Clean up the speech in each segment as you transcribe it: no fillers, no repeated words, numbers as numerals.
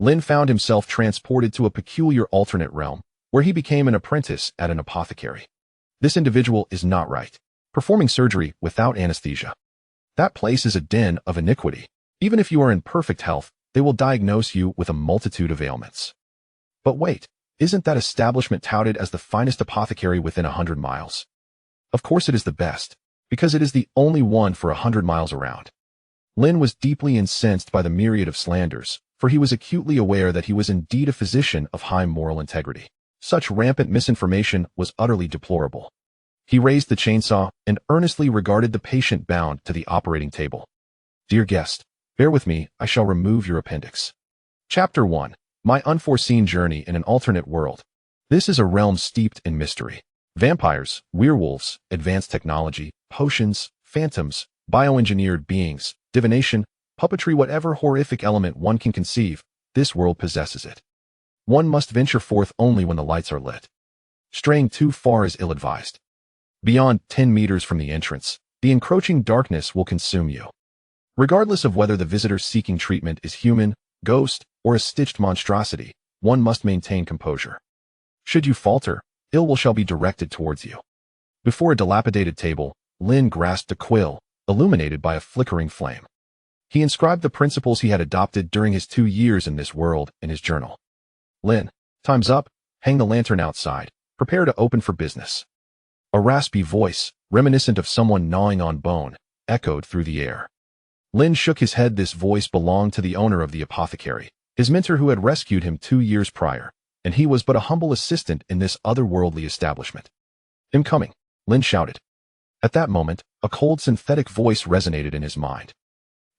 Lin found himself transported to a peculiar alternate realm, where he became an apprentice at an apothecary. This individual is not right. Performing surgery without anesthesia. That place is a den of iniquity. Even if you are in perfect health, they will diagnose you with a multitude of ailments. But wait, isn't that establishment touted as the finest apothecary within 100 miles? Of course it is the best, because it is the only one for 100 miles around. Lin was deeply incensed by the myriad of slanders, for he was acutely aware that he was indeed a physician of high moral integrity. Such rampant misinformation was utterly deplorable. He raised the chainsaw and earnestly regarded the patient bound to the operating table. Dear guest, bear with me, I shall remove your appendix. Chapter 1. My unforeseen journey in an alternate world. This is a realm steeped in mystery. Vampires, werewolves, advanced technology, potions, phantoms, bioengineered beings, divination, puppetry, whatever horrific element one can conceive, this world possesses it. One must venture forth only when the lights are lit. Straying too far is ill-advised. Beyond 10 meters from the entrance, the encroaching darkness will consume you. Regardless of whether the visitor seeking treatment is human, ghost, or a stitched monstrosity, one must maintain composure. Should you falter, ill will shall be directed towards you. Before a dilapidated table, Lin grasped a quill, illuminated by a flickering flame. He inscribed the principles he had adopted during his 2 years in this world in his journal. Lin, time's up, hang the lantern outside, prepare to open for business. A raspy voice, reminiscent of someone gnawing on bone, echoed through the air. Lin shook his head. This voice belonged to the owner of the apothecary, his mentor who had rescued him 2 years prior, and he was but a humble assistant in this otherworldly establishment. I'm coming, Lin shouted. At that moment, a cold synthetic voice resonated in his mind.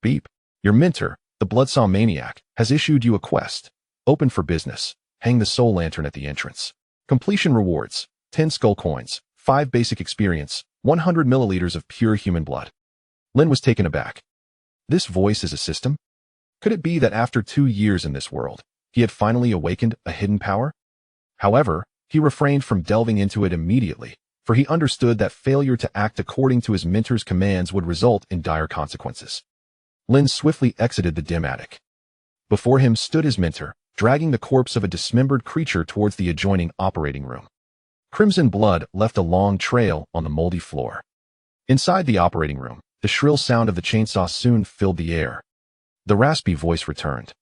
Beep, your mentor, the bloodsaw maniac, has issued you a quest. Open for business, hang the soul lantern at the entrance. Completion rewards, 10 skull coins, 5 basic experience, 100 milliliters of pure human blood. Lin was taken aback. This voice is a system? Could it be that after 2 years in this world, he had finally awakened a hidden power? However, he refrained from delving into it immediately, for he understood that failure to act according to his mentor's commands would result in dire consequences. Lin swiftly exited the dim attic. Before him stood his mentor, dragging the corpse of a dismembered creature towards the adjoining operating room. Crimson blood left a long trail on the moldy floor. Inside the operating room, the shrill sound of the chainsaw soon filled the air. The raspy voice returned.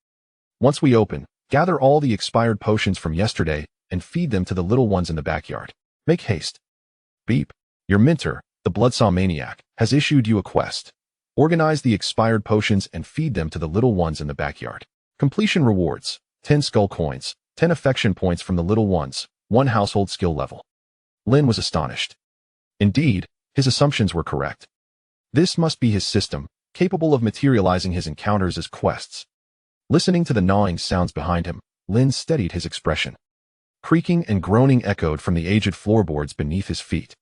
Once we open, gather all the expired potions from yesterday and feed them to the little ones in the backyard. Make haste. Beep, your mentor, the bloodsaw maniac, has issued you a quest. Organize the expired potions and feed them to the little ones in the backyard. Completion rewards, 10 skull coins, 10 affection points from the little ones, 1 household skill level. Lin was astonished. Indeed, his assumptions were correct. This must be his system, capable of materializing his encounters as quests. Listening to the gnawing sounds behind him, Lin steadied his expression. Creaking and groaning echoed from the aged floorboards beneath his feet.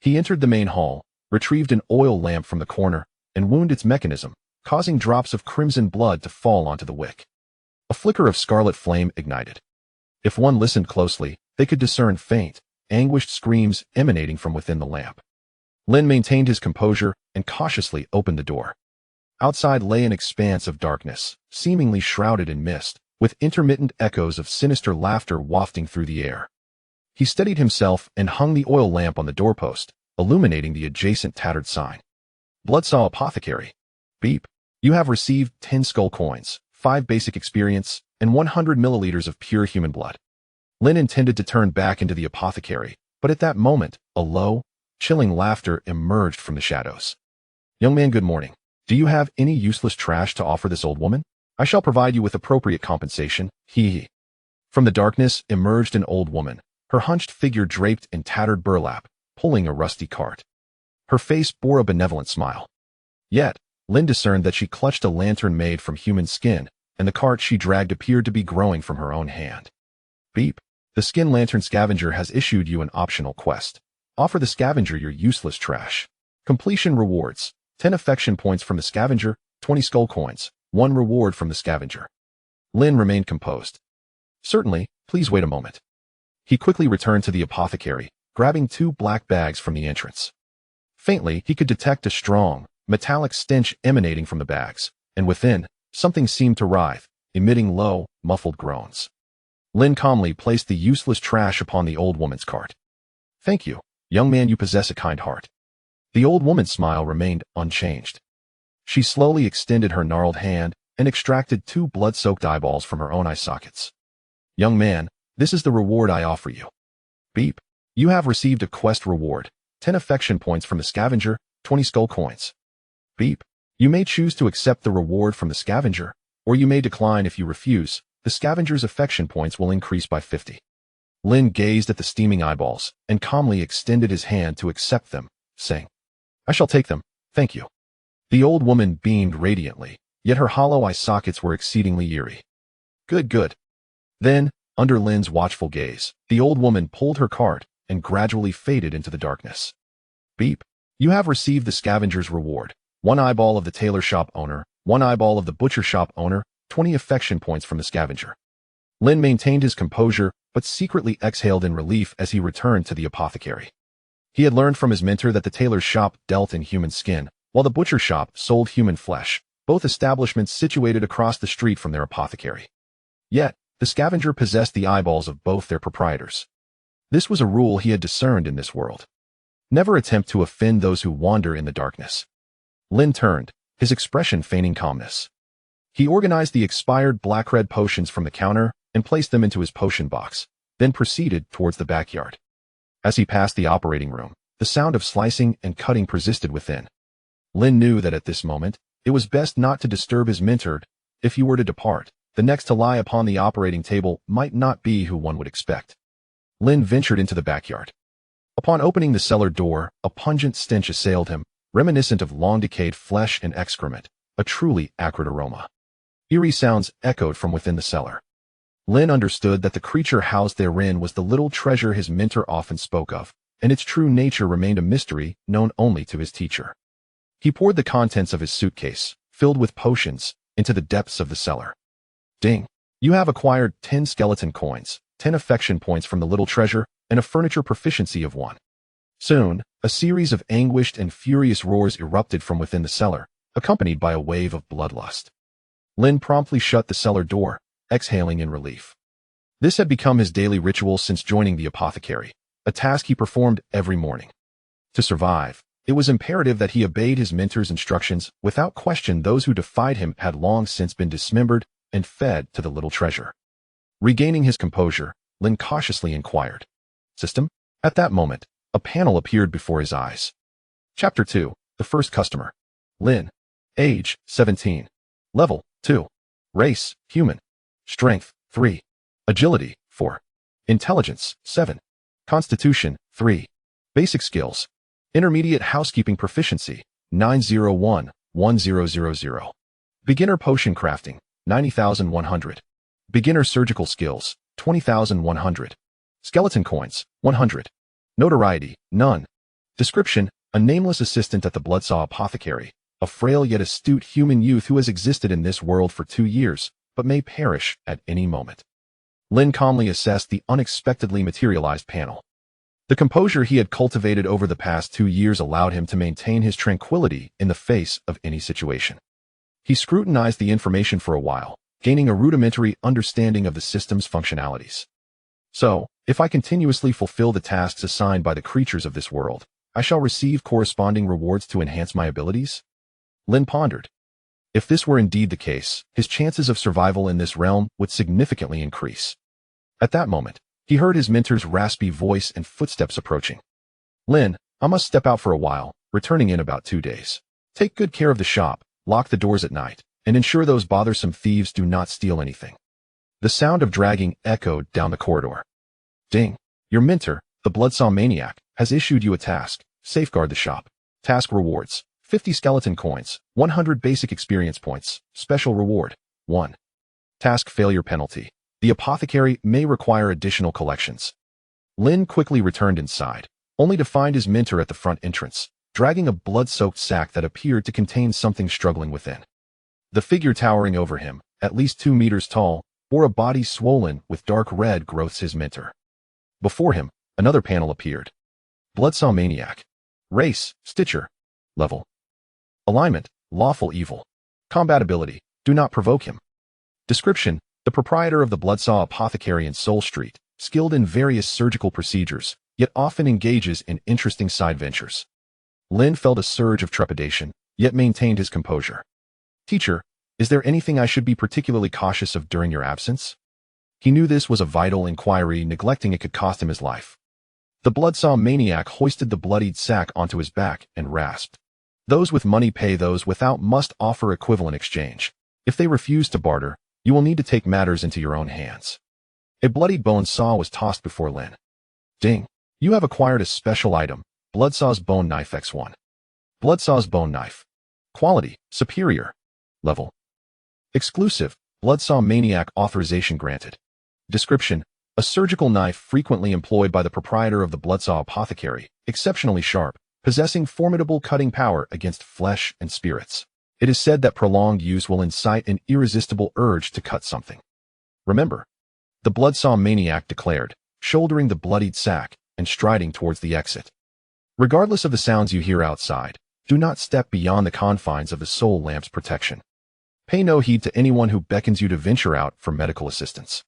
He entered the main hall, retrieved an oil lamp from the corner, and wound its mechanism, causing drops of crimson blood to fall onto the wick. A flicker of scarlet flame ignited. If one listened closely, they could discern faint, anguished screams emanating from within the lamp. Lin maintained his composure and cautiously opened the door. Outside lay an expanse of darkness, seemingly shrouded in mist, with intermittent echoes of sinister laughter wafting through the air. He steadied himself and hung the oil lamp on the doorpost, illuminating the adjacent tattered sign. Bloodsaw Apothecary. Beep. You have received 10 skull coins, 5 basic experience, and 100 milliliters of pure human blood. Lin intended to turn back into the apothecary, but at that moment, a low, chilling laughter emerged from the shadows. Young man, good morning. Do you have any useless trash to offer this old woman? I shall provide you with appropriate compensation, hee. From the darkness emerged an old woman, her hunched figure draped in tattered burlap, pulling a rusty cart. Her face bore a benevolent smile. Yet, Lin discerned that she clutched a lantern made from human skin, and the cart she dragged appeared to be growing from her own hand. Beep. The skin lantern scavenger has issued you an optional quest. Offer the scavenger your useless trash. Completion rewards, 10 affection points from the scavenger, 20 skull coins, 1 reward from the scavenger. Lin remained composed. Certainly, please wait a moment. He quickly returned to the apothecary, grabbing 2 black bags from the entrance. Faintly, he could detect a strong, metallic stench emanating from the bags, and within, something seemed to writhe, emitting low, muffled groans. Lin calmly placed the useless trash upon the old woman's cart. "Thank you, young man, you possess a kind heart." The old woman's smile remained unchanged. She slowly extended her gnarled hand and extracted 2 blood-soaked eyeballs from her own eye sockets. "Young man, this is the reward I offer you." Beep. You have received a quest reward, 10 affection points from the scavenger, 20 skull coins. Beep. You may choose to accept the reward from the scavenger, or you may decline. If you refuse, the scavenger's affection points will increase by 50. Lin gazed at the steaming eyeballs and calmly extended his hand to accept them, saying, "I shall take them, thank you." The old woman beamed radiantly, yet her hollow eye sockets were exceedingly eerie. Good, good. Then, under Lin's watchful gaze, the old woman pulled her cart and gradually faded into the darkness. Beep. You have received the scavenger's reward, 1 eyeball of the tailor shop owner, 1 eyeball of the butcher shop owner, 20 affection points from the scavenger. Lin maintained his composure, but secretly exhaled in relief as he returned to the apothecary. He had learned from his mentor that the tailor's shop dealt in human skin, while the butcher shop sold human flesh, both establishments situated across the street from their apothecary. Yet, the scavenger possessed the eyeballs of both their proprietors. This was a rule he had discerned in this world. Never attempt to offend those who wander in the darkness. Lin turned, his expression feigning calmness. He organized the expired black-red potions from the counter and placed them into his potion box, then proceeded towards the backyard. As he passed the operating room, the sound of slicing and cutting persisted within. Lin knew that at this moment, it was best not to disturb his mentor. If he were to depart, the next to lie upon the operating table might not be who one would expect. Lin ventured into the backyard. Upon opening the cellar door, a pungent stench assailed him, reminiscent of long-decayed flesh and excrement, a truly acrid aroma. Eerie sounds echoed from within the cellar. Lin understood that the creature housed therein was the little treasure his mentor often spoke of, and its true nature remained a mystery known only to his teacher. He poured the contents of his suitcase, filled with potions, into the depths of the cellar. Ding! You have acquired 10 skeleton coins, 10 affection points from the little treasure, and a furniture proficiency of 1. Soon, a series of anguished and furious roars erupted from within the cellar, accompanied by a wave of bloodlust. Lin promptly shut the cellar door, exhaling in relief. This had become his daily ritual since joining the apothecary, a task he performed every morning. To survive, it was imperative that he obeyed his mentor's instructions. Without question, those who defied him had long since been dismembered and fed to the little treasure. Regaining his composure, Lin cautiously inquired, "System?" At that moment, a panel appeared before his eyes. Chapter 2, The First Customer. Lin. Age, 17. Level, 2. Race, human. Strength, 3. Agility, 4. Intelligence, 7. Constitution, 3. Basic skills. Intermediate housekeeping proficiency, 901-1000. Beginner potion crafting, 90,100. Beginner surgical skills, 20,100. Skeleton coins, 100. Notoriety, none. Description, a nameless assistant at the Bloodsaw Apothecary, a frail yet astute human youth who has existed in this world for 2 years, but may perish at any moment. Lin calmly assessed the unexpectedly materialized panel. The composure he had cultivated over the past 2 years allowed him to maintain his tranquility in the face of any situation. He scrutinized the information for a while, gaining a rudimentary understanding of the system's functionalities. So, if I continuously fulfill the tasks assigned by the creatures of this world, I shall receive corresponding rewards to enhance my abilities? Lin pondered. If this were indeed the case, his chances of survival in this realm would significantly increase. At that moment, he heard his mentor's raspy voice and footsteps approaching. "Lin, I must step out for a while, returning in about 2 days. Take good care of the shop, lock the doors at night, and ensure those bothersome thieves do not steal anything." The sound of dragging echoed down the corridor. Ding! Your mentor, the Bloodsaw Maniac, has issued you a task. Safeguard the shop. Task rewards: 50 skeleton coins, 100 basic experience points. Special reward: 1. Task failure penalty: the apothecary may require additional collections. Lin quickly returned inside, only to find his mentor at the front entrance, dragging a blood-soaked sack that appeared to contain something struggling within. The figure towering over him, at least 2 meters tall, bore a body swollen with dark red growths. His mentor. Before him, another panel appeared. Bloodsaw Maniac. Race, Stitcher. Level. Alignment, Lawful Evil. Combat ability, Do Not Provoke Him. Description: the proprietor of the Bloodsaw Apothecary in Seoul Street, skilled in various surgical procedures, yet often engages in interesting side ventures. Lin felt a surge of trepidation, yet maintained his composure. Teacher, is there anything I should be particularly cautious of during your absence? He knew this was a vital inquiry, neglecting it could cost him his life. The Bloodsaw maniac hoisted the bloodied sack onto his back and rasped. Those with money pay, those without must offer equivalent exchange. If they refuse to barter, you will need to take matters into your own hands. A bloodied bone saw was tossed before Lin. Ding! You have acquired a special item, Bloodsaw's Bone Knife X1. Bloodsaw's Bone Knife. Quality: superior. Level: exclusive. Bloodsaw Maniac authorization granted. Description: a surgical knife frequently employed by the proprietor of the Bloodsaw Apothecary, exceptionally sharp, possessing formidable cutting power against flesh and spirits. It is said that prolonged use will incite an irresistible urge to cut something. Remember, the Bloodsaw Maniac declared, shouldering the bloodied sack and striding towards the exit. Regardless of the sounds you hear outside, do not step beyond the confines of the soul lamp's protection. Pay no heed to anyone who beckons you to venture out for medical assistance.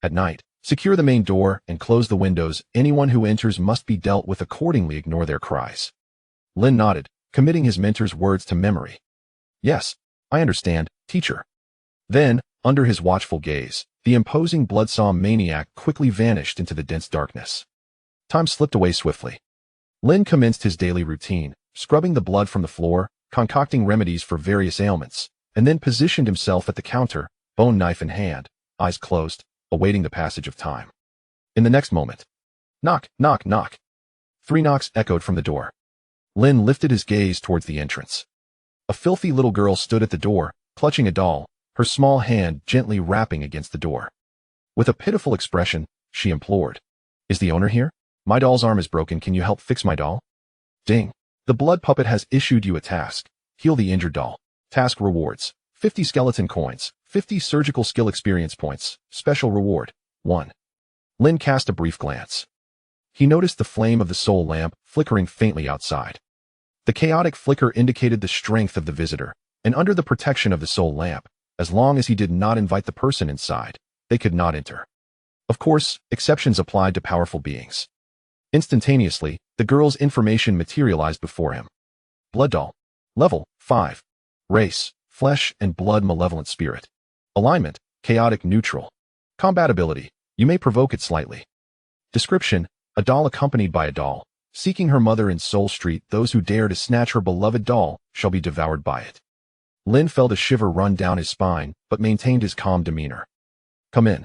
At night, secure the main door and close the windows. Anyone who enters must be dealt with accordingly. Ignore their cries. Lin nodded, committing his mentor's words to memory. Yes, I understand, teacher. Then, under his watchful gaze, the imposing Bloodsaw Maniac quickly vanished into the dense darkness. Time slipped away swiftly. Lin commenced his daily routine, scrubbing the blood from the floor, concocting remedies for various ailments, and then positioned himself at the counter, bone knife in hand, eyes closed, awaiting the passage of time. In the next moment, knock, knock, knock. 3 knocks echoed from the door. Lin lifted his gaze towards the entrance. A filthy little girl stood at the door, clutching a doll, her small hand gently rapping against the door. With a pitiful expression, she implored, "Is the owner here? My doll's arm is broken. Can you help fix my doll?" Ding! The blood puppet has issued you a task. Heal the injured doll. Task rewards: 50 skeleton coins, 50 surgical skill experience points. Special reward: 1. Lin cast a brief glance. He noticed the flame of the soul lamp flickering faintly outside. The chaotic flicker indicated the strength of the visitor, and under the protection of the soul lamp, as long as he did not invite the person inside, they could not enter. Of course, exceptions applied to powerful beings. Instantaneously, the girl's information materialized before him. Blood doll. Level: 5. Race: flesh and blood malevolent spirit. Alignment: chaotic neutral. Compatibility: you may provoke it slightly. Description: a doll accompanied by a doll, seeking her mother in Seoul Street. Those who dare to snatch her beloved doll shall be devoured by it. Lin felt a shiver run down his spine, but maintained his calm demeanor. Come in.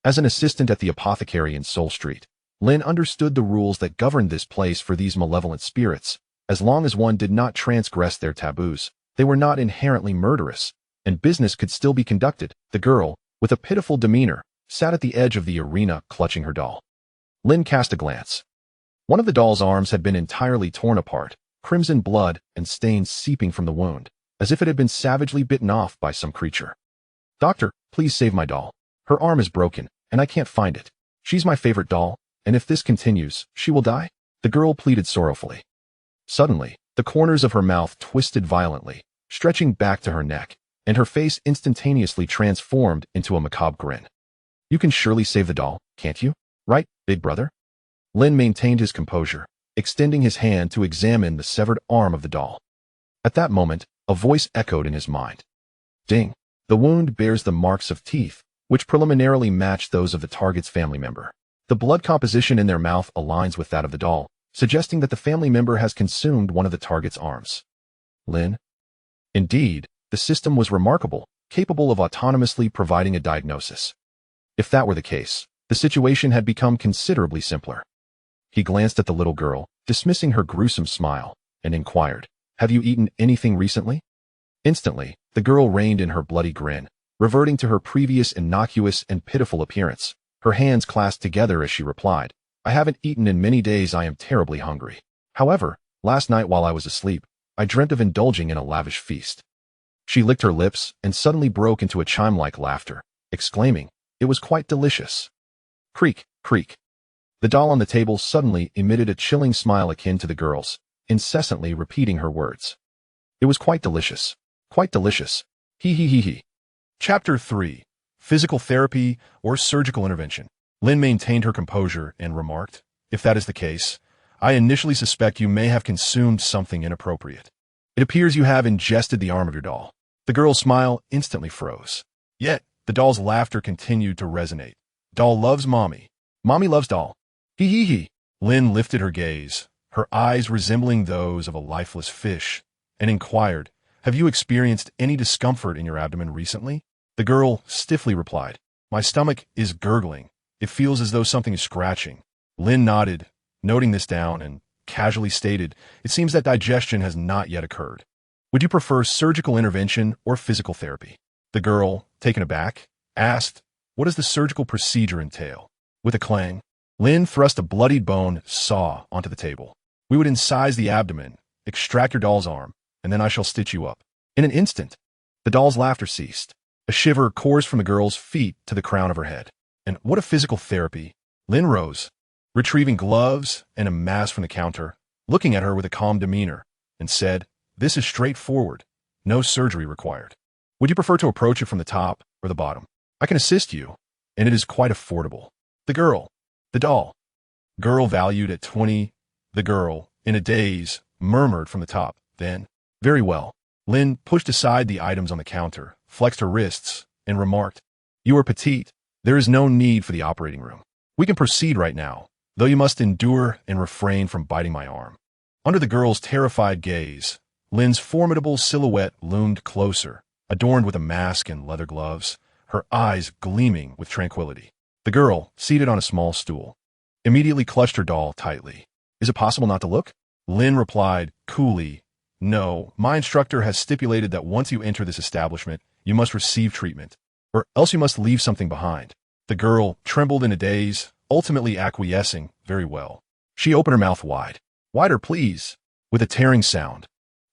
As an assistant at the apothecary in Seoul Street, Lin understood the rules that governed this place for these malevolent spirits. As long as one did not transgress their taboos, they were not inherently murderous, and business could still be conducted. The girl, with a pitiful demeanor, sat at the edge of the arena clutching her doll. Lin cast a glance. One of the doll's arms had been entirely torn apart, crimson blood and stains seeping from the wound, as if it had been savagely bitten off by some creature. Doctor, please save my doll. Her arm is broken, and I can't find it. She's my favorite doll, and if this continues, she will die, the girl pleaded sorrowfully. Suddenly, the corners of her mouth twisted violently, stretching back to her neck, and her face instantaneously transformed into a macabre grin. You can surely save the doll, can't you? Right, big brother? Lin maintained his composure, extending his hand to examine the severed arm of the doll. At that moment, a voice echoed in his mind. Ding! The wound bears the marks of teeth, which preliminarily match those of the target's family member. The blood composition in their mouth aligns with that of the doll, suggesting that the family member has consumed one of the target's arms. Lin? Indeed, the system was remarkable, capable of autonomously providing a diagnosis. If that were the case, the situation had become considerably simpler. He glanced at the little girl, dismissing her gruesome smile, and inquired, "Have you eaten anything recently?" Instantly, the girl reined in her bloody grin, reverting to her previous innocuous and pitiful appearance, her hands clasped together as she replied, "I haven't eaten in many days. I am terribly hungry. However, last night while I was asleep, I dreamt of indulging in a lavish feast." She licked her lips and suddenly broke into a chime-like laughter, exclaiming, "It was quite delicious." Creak, creak. The doll on the table suddenly emitted a chilling smile akin to the girl's, incessantly repeating her words. "It was quite delicious. Quite delicious. He he he he." Chapter 3. Physical Therapy or Surgical Intervention. Lin maintained her composure and remarked, "If that is the case, I initially suspect you may have consumed something inappropriate. It appears you have ingested the arm of your doll." The girl's smile instantly froze. Yet, the doll's laughter continued to resonate. "Doll loves mommy. Mommy loves doll. Hee hee hee." Lin lifted her gaze, her eyes resembling those of a lifeless fish, and inquired, "Have you experienced any discomfort in your abdomen recently?" The girl stiffly replied, "My stomach is gurgling. It feels as though something is scratching." Lin nodded, noting this down, and casually stated, "It seems that digestion has not yet occurred. Would you prefer surgical intervention or physical therapy?" The girl, taken aback, asked, "What does the surgical procedure entail?" With a clang, Lin thrust a bloodied bone saw onto the table. "We would incise the abdomen, extract your doll's arm, and then I shall stitch you up." In an instant, the doll's laughter ceased. A shiver coursed from the girl's feet to the crown of her head. "And what a physical therapy!" Lin rose, retrieving gloves and a mask from the counter, looking at her with a calm demeanor, and said, "This is straightforward. No surgery required. Would you prefer to approach it from the top or the bottom? I can assist you, and it is quite affordable." The doll, girl valued at 20, the girl, in a daze, murmured from the top, then, "Very well." Lin pushed aside the items on the counter, flexed her wrists, and remarked, "You are petite. There is no need for the operating room. We can proceed right now, though you must endure and refrain from biting my arm." Under the girl's terrified gaze, Lin's formidable silhouette loomed closer, adorned with a mask and leather gloves, her eyes gleaming with tranquility. The girl, seated on a small stool, immediately clutched her doll tightly. "Is it possible not to look?" Lin replied coolly, "No, my instructor has stipulated that once you enter this establishment, you must receive treatment, or else you must leave something behind." The girl trembled in a daze, ultimately acquiescing, "Very well." She opened her mouth wide. "Wider, please." With a tearing sound,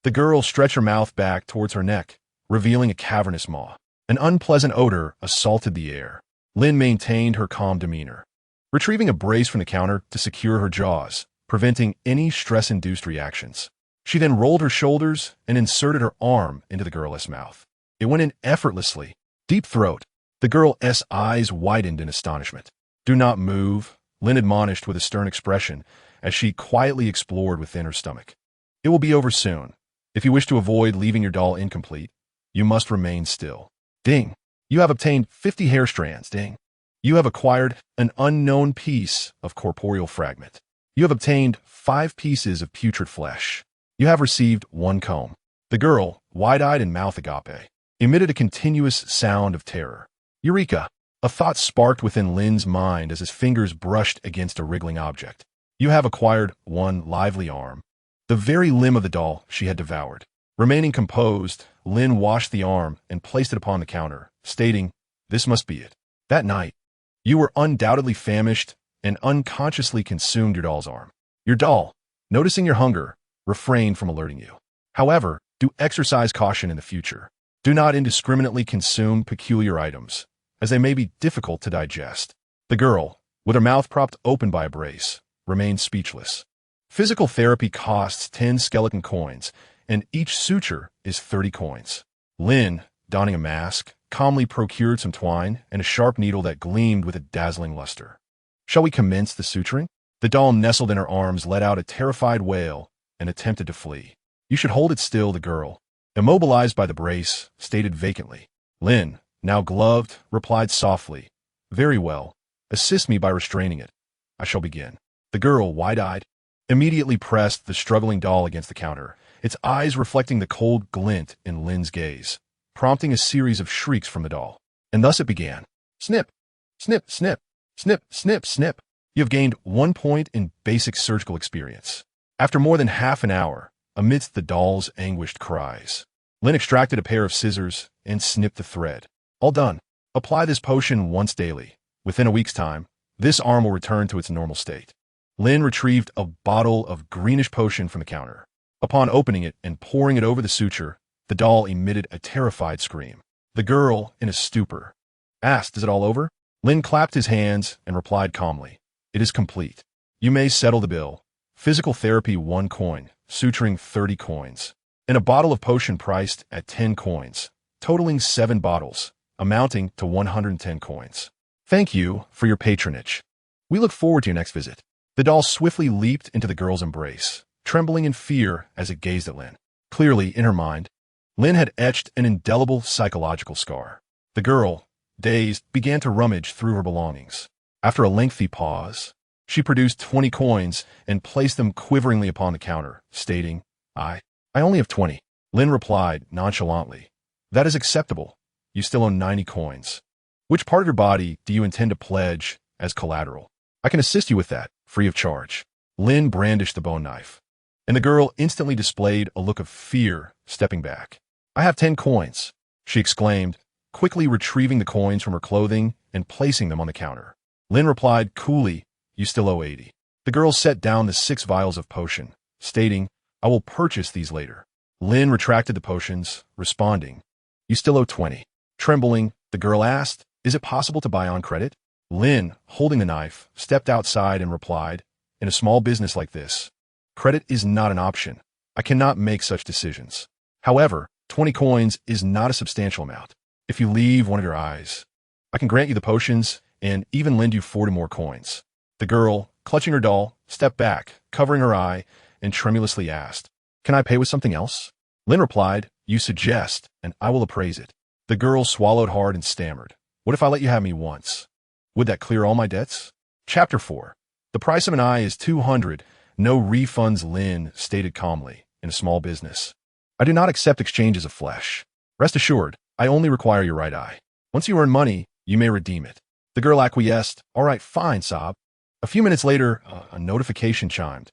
the girl stretched her mouth back towards her neck, revealing a cavernous maw. An unpleasant odor assaulted the air. Lin maintained her calm demeanor, retrieving a brace from the counter to secure her jaws, preventing any stress-induced reactions. She then rolled her shoulders and inserted her arm into the girl's mouth. It went in effortlessly. Deep throat. The girl's eyes widened in astonishment. "Do not move," Lin admonished with a stern expression as she quietly explored within her stomach. "It will be over soon. If you wish to avoid leaving your doll incomplete, you must remain still." Ding. You have obtained 50 hair strands. Ding. You have acquired an unknown piece of corporeal fragment. You have obtained 5 pieces of putrid flesh. You have received 1 comb. The girl, wide-eyed and mouth agape, emitted a continuous sound of terror. Eureka! A thought sparked within Lin's mind as his fingers brushed against a wriggling object. You have acquired 1 lively arm, the very limb of the doll she had devoured. Remaining composed, Lin washed the arm and placed it upon the counter, stating, "This must be it." That night, you were undoubtedly famished and unconsciously consumed your doll's arm. Your doll, noticing your hunger, refrained from alerting you. However, do exercise caution in the future. Do not indiscriminately consume peculiar items, as they may be difficult to digest. The girl, with her mouth propped open by a brace, remained speechless. Physical therapy costs 10 skeleton coins, and each suture is 30 coins. Lin, donning a mask, calmly procured some twine and a sharp needle that gleamed with a dazzling luster. "Shall we commence the suturing?" The doll nestled in her arms, let out a terrified wail, and attempted to flee. "You should hold it still," the girl, immobilized by the brace, stated vacantly. Lin, now gloved, replied softly, "Very well. Assist me by restraining it. I shall begin." The girl, wide-eyed, immediately pressed the struggling doll against the counter, its eyes reflecting the cold glint in Lin's gaze, prompting a series of shrieks from the doll. And thus it began. Snip, snip, snip, snip, snip, snip. You have gained 1 point in basic surgical experience. After more than half an hour, amidst the doll's anguished cries, Lin extracted a pair of scissors and snipped the thread. All done. Apply this potion once daily. Within a week's time, this arm will return to its normal state. Lin retrieved a bottle of greenish potion from the counter. Upon opening it and pouring it over the suture, the doll emitted a terrified scream. The girl, in a stupor, asked, "Is it all over?" Lin clapped his hands and replied calmly, "It is complete. You may settle the bill. Physical therapy 1 coin, suturing 30 coins, and a bottle of potion priced at 10 coins, totaling 7 bottles, amounting to 110 coins. Thank you for your patronage. We look forward to your next visit. The doll swiftly leaped into the girl's embrace, trembling in fear as it gazed at Lin. Clearly, in her mind, Lin had etched an indelible psychological scar. The girl, dazed, began to rummage through her belongings. After a lengthy pause, she produced 20 coins and placed them quiveringly upon the counter, stating, I only have 20. Lin replied nonchalantly, That is acceptable. You still own 90 coins. Which part of your body do you intend to pledge as collateral? I can assist you with that, free of charge. Lin brandished the bone knife, and the girl instantly displayed a look of fear, stepping back. I have 10 coins, she exclaimed, quickly retrieving the coins from her clothing and placing them on the counter. Lin replied coolly, You still owe 80. The girl set down the 6 vials of potion, stating, I will purchase these later. Lin retracted the potions, responding, You still owe 20. Trembling, the girl asked, Is it possible to buy on credit? Lin, holding the knife, stepped outside and replied, In a small business like this, credit is not an option. I cannot make such decisions. However, 20 coins is not a substantial amount. If you leave one of your eyes, I can grant you the potions and even lend you 40 more coins. The girl, clutching her doll, stepped back, covering her eye, and tremulously asked, Can I pay with something else? Lin replied, You suggest, and I will appraise it. The girl swallowed hard and stammered, What if I let you have me once? Would that clear all my debts? Chapter 4. The price of an eye is 200. No refunds, Lin stated calmly, in a small business. I do not accept exchanges of flesh. Rest assured, I only require your right eye. Once you earn money, you may redeem it. The girl acquiesced. All right, fine, sob. A few minutes later, a notification chimed.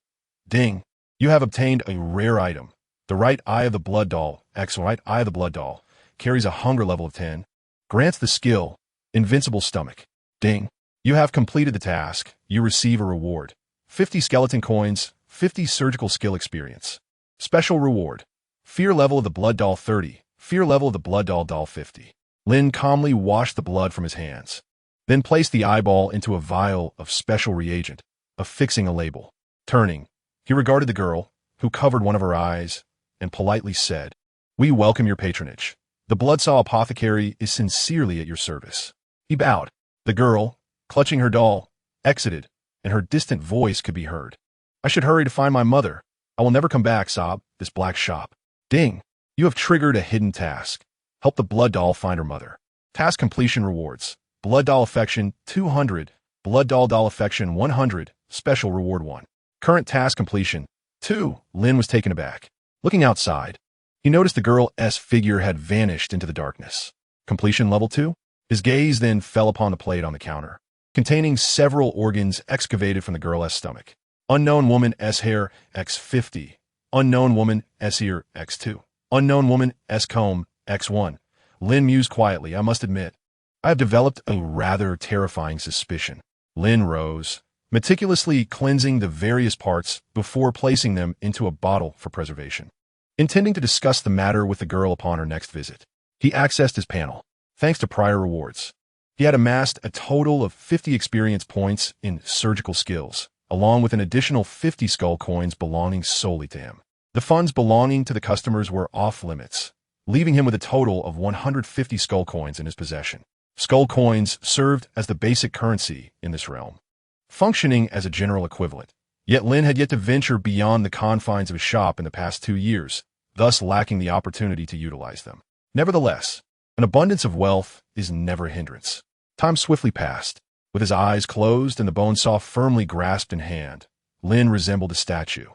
Ding. You have obtained a rare item. The right eye of the blood doll, right eye of the blood doll, carries a hunger level of 10. Grants the skill, Invincible Stomach. Ding. You have completed the task. You receive a reward. 50 skeleton coins, 50 surgical skill experience. Special reward. Fear level of the blood doll 30. Fear level of the blood doll 50. Lin calmly washed the blood from his hands, then placed the eyeball into a vial of special reagent, affixing a label. Turning, he regarded the girl, who covered one of her eyes, and politely said, We welcome your patronage. The Bloodsaw Apothecary is sincerely at your service. He bowed. The girl, clutching her doll, exited, and her distant voice could be heard. I should hurry to find my mother. I will never come back, sob, this black shop. Ding. You have triggered a hidden task. Help the blood doll find her mother. Task completion rewards. Blood doll affection 200. Blood doll affection 100. Special reward 1. Current task completion 2. Lin was taken aback. Looking outside, he noticed the girl's figure had vanished into the darkness. Completion level 2. His gaze then fell upon the plate on the counter, containing several organs excavated from the girl's stomach. Unknown woman S hair X50. Unknown woman S ear X2. Unknown woman S comb X1. Lin mused quietly, I must admit, I have developed a rather terrifying suspicion. Lin rose, meticulously cleansing the various parts before placing them into a bottle for preservation. Intending to discuss the matter with the girl upon her next visit, he accessed his panel. Thanks to prior rewards, he had amassed a total of 50 experience points in surgical skills, along with an additional 50 skull coins belonging solely to him. The funds belonging to the customers were off limits, leaving him with a total of 150 skull coins in his possession. Skull coins served as the basic currency in this realm, functioning as a general equivalent. Yet Lin had yet to venture beyond the confines of his shop in the past 2 years, thus lacking the opportunity to utilize them. Nevertheless, an abundance of wealth is never a hindrance. Time swiftly passed. With his eyes closed and the bone saw firmly grasped in hand, Lin resembled a statue.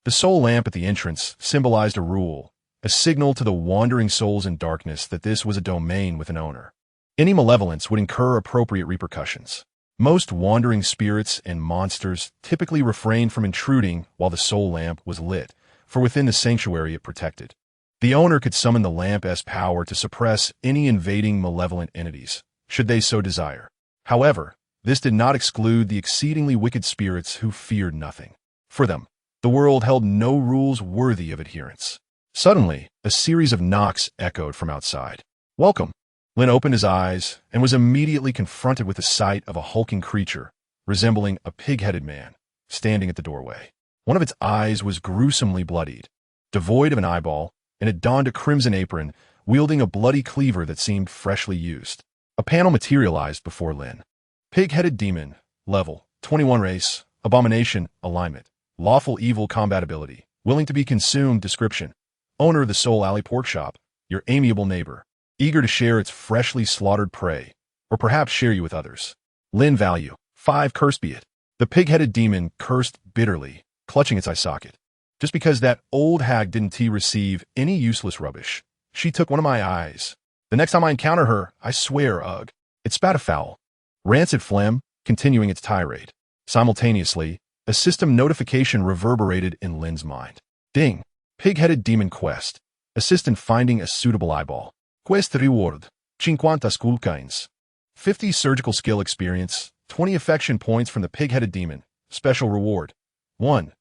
The soul lamp at the entrance symbolized a rule, a signal to the wandering souls in darkness that this was a domain with an owner. Any malevolence would incur appropriate repercussions. Most wandering spirits and monsters typically refrained from intruding while the soul lamp was lit, for within the sanctuary it protected. The owner could summon the lamp's power to suppress any invading malevolent entities, should they so desire. However, this did not exclude the exceedingly wicked spirits who feared nothing. For them, the world held no rules worthy of adherence. Suddenly, a series of knocks echoed from outside. Welcome. Lin opened his eyes and was immediately confronted with the sight of a hulking creature, resembling a pig-headed man, standing at the doorway. One of its eyes was gruesomely bloodied. Devoid of an eyeball, and it donned a crimson apron wielding a bloody cleaver that seemed freshly used. A panel materialized before Lin. Pig-headed demon, level 21 race, abomination, alignment, lawful evil combatability, willing to be consumed description, owner of the Soul Alley pork shop, your amiable neighbor, eager to share its freshly slaughtered prey, or perhaps share you with others. Lin value, 5 curse be it. The pig-headed demon cursed bitterly, clutching its eye socket. Just because that old hag didn't receive any useless rubbish, she took one of my eyes. The next time I encounter her, I swear, ugh. It spat a foul. Rancid phlegm, continuing its tirade. Simultaneously, a system notification reverberated in Lin's mind. Ding. Pig-headed demon quest. Assist in finding a suitable eyeball. Quest reward. 50 skullcoins. 50 surgical skill experience. 20 affection points from the pig-headed demon. Special reward. 1.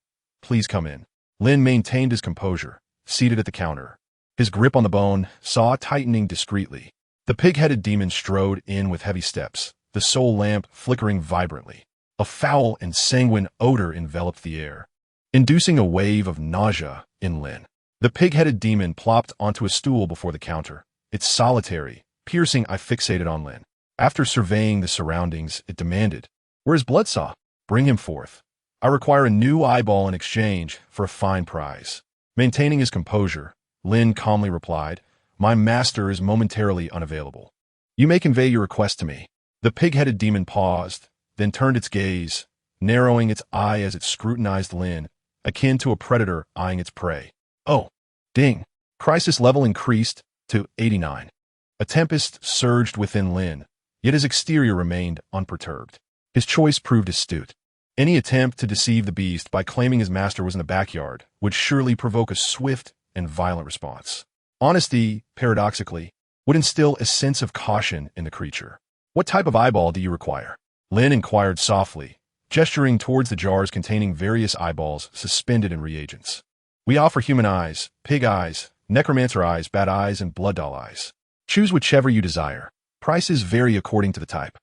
Please come in. Lin maintained his composure, seated at the counter. His grip on the bone, saw tightening discreetly. The pig-headed demon strode in with heavy steps, the soul lamp flickering vibrantly. A foul and sanguine odor enveloped the air, inducing a wave of nausea in Lin. The pig-headed demon plopped onto a stool before the counter, its solitary, piercing eye fixated on Lin. After surveying the surroundings, it demanded, "Where's Bloodsaw? Bring him forth. I require a new eyeball in exchange for a fine prize." Maintaining his composure, Lin calmly replied, "My master is momentarily unavailable. You may convey your request to me." The pig-headed demon paused, then turned its gaze, narrowing its eye as it scrutinized Lin, akin to a predator eyeing its prey. Oh, ding. Crisis level increased to 89. A tempest surged within Lin, yet his exterior remained unperturbed. His choice proved astute. Any attempt to deceive the beast by claiming his master was in the backyard would surely provoke a swift and violent response. Honesty, paradoxically, would instill a sense of caution in the creature. "What type of eyeball do you require?" Lin inquired softly, gesturing towards the jars containing various eyeballs suspended in reagents. "We offer human eyes, pig eyes, necromancer eyes, bat eyes, and blood doll eyes. Choose whichever you desire. Prices vary according to the type."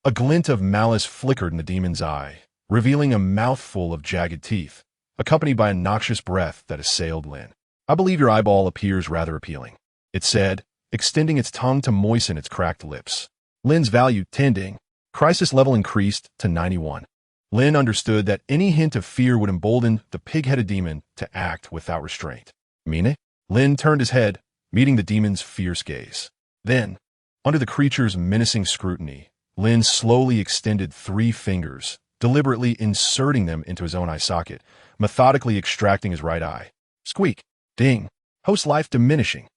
A glint of malice flickered in the demon's eye, revealing a mouthful of jagged teeth, accompanied by a noxious breath that assailed Lin. "I believe your eyeball appears rather appealing," it said, extending its tongue to moisten its cracked lips. Lin's value, 10 Crisis level increased to 91. Lin understood that any hint of fear would embolden the pig-headed demon to act without restraint. "Mean it?" Lin turned his head, meeting the demon's fierce gaze. Then, under the creature's menacing scrutiny, Lin slowly extended 3 fingers, deliberately inserting them into his own eye socket, methodically extracting his right eye. Squeak. Ding. Host life diminishing.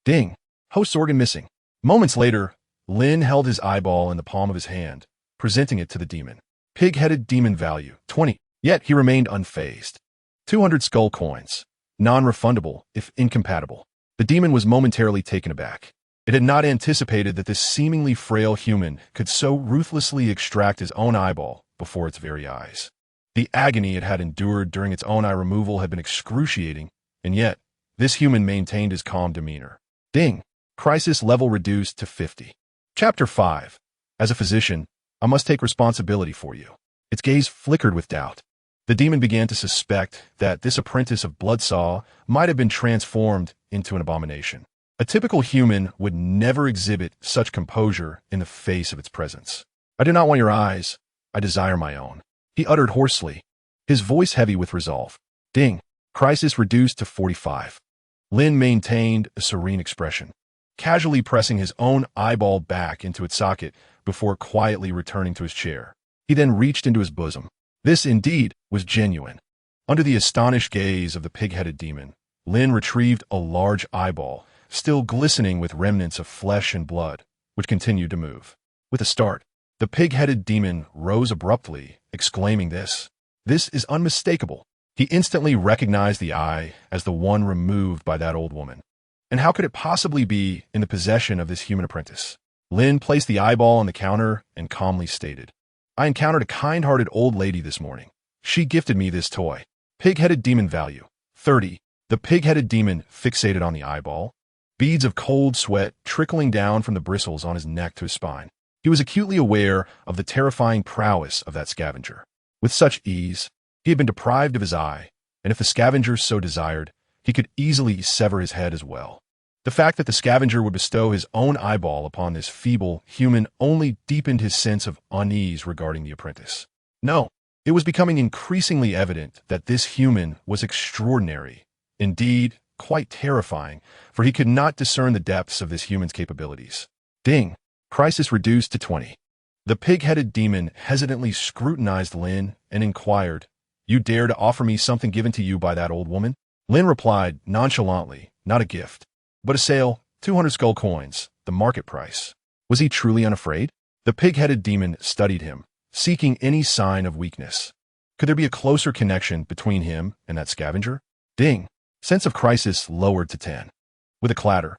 Ding. Host organ missing. Moments later, Lin held his eyeball in the palm of his hand, presenting it to the demon. Pig-headed demon value, 20. Yet he remained unfazed. 200 skull coins. Non-refundable, if incompatible. The demon was momentarily taken aback. It had not anticipated that this seemingly frail human could so ruthlessly extract his own eyeball before its very eyes. The agony it had endured during its own eye removal had been excruciating, and yet, this human maintained his calm demeanor. Ding. Crisis level reduced to 50. Chapter 5. As a physician, I must take responsibility for you. Its gaze flickered with doubt. The demon began to suspect that this apprentice of Bloodsaw might have been transformed into an abomination. A typical human would never exhibit such composure in the face of its presence. "I do not want your eyes. I desire my own," he uttered hoarsely, his voice heavy with resolve. Ding. Crisis reduced to 45. Lin maintained a serene expression, casually pressing his own eyeball back into its socket before quietly returning to his chair. He then reached into his bosom. This, indeed, was genuine. Under the astonished gaze of the pig-headed demon, Lin retrieved a large eyeball, still glistening with remnants of flesh and blood, which continued to move. With a start, the pig-headed demon rose abruptly, exclaiming, This is unmistakable." He instantly recognized the eye as the one removed by that old woman. And how could it possibly be in the possession of this human apprentice? Lin placed the eyeball on the counter and calmly stated, "I encountered a kind-hearted old lady this morning. She gifted me this toy. Pig-headed demon value, 30. The pig-headed demon fixated on the eyeball, beads of cold sweat trickling down from the bristles on his neck to his spine. He was acutely aware of the terrifying prowess of that scavenger. With such ease, he had been deprived of his eye, and if the scavenger so desired, he could easily sever his head as well. The fact that the scavenger would bestow his own eyeball upon this feeble human only deepened his sense of unease regarding the apprentice. No, it was becoming increasingly evident that this human was extraordinary, indeed, quite terrifying, for he could not discern the depths of this human's capabilities. Ding! Crisis reduced to 20. The pig-headed demon hesitantly scrutinized Lin and inquired, "You dare to offer me something given to you by that old woman?" Lin replied nonchalantly, "Not a gift, but a sale, 200 skull coins, the market price." Was he truly unafraid? The pig-headed demon studied him, seeking any sign of weakness. Could there be a closer connection between him and that scavenger? Ding! Sense of crisis lowered to 10. With a clatter,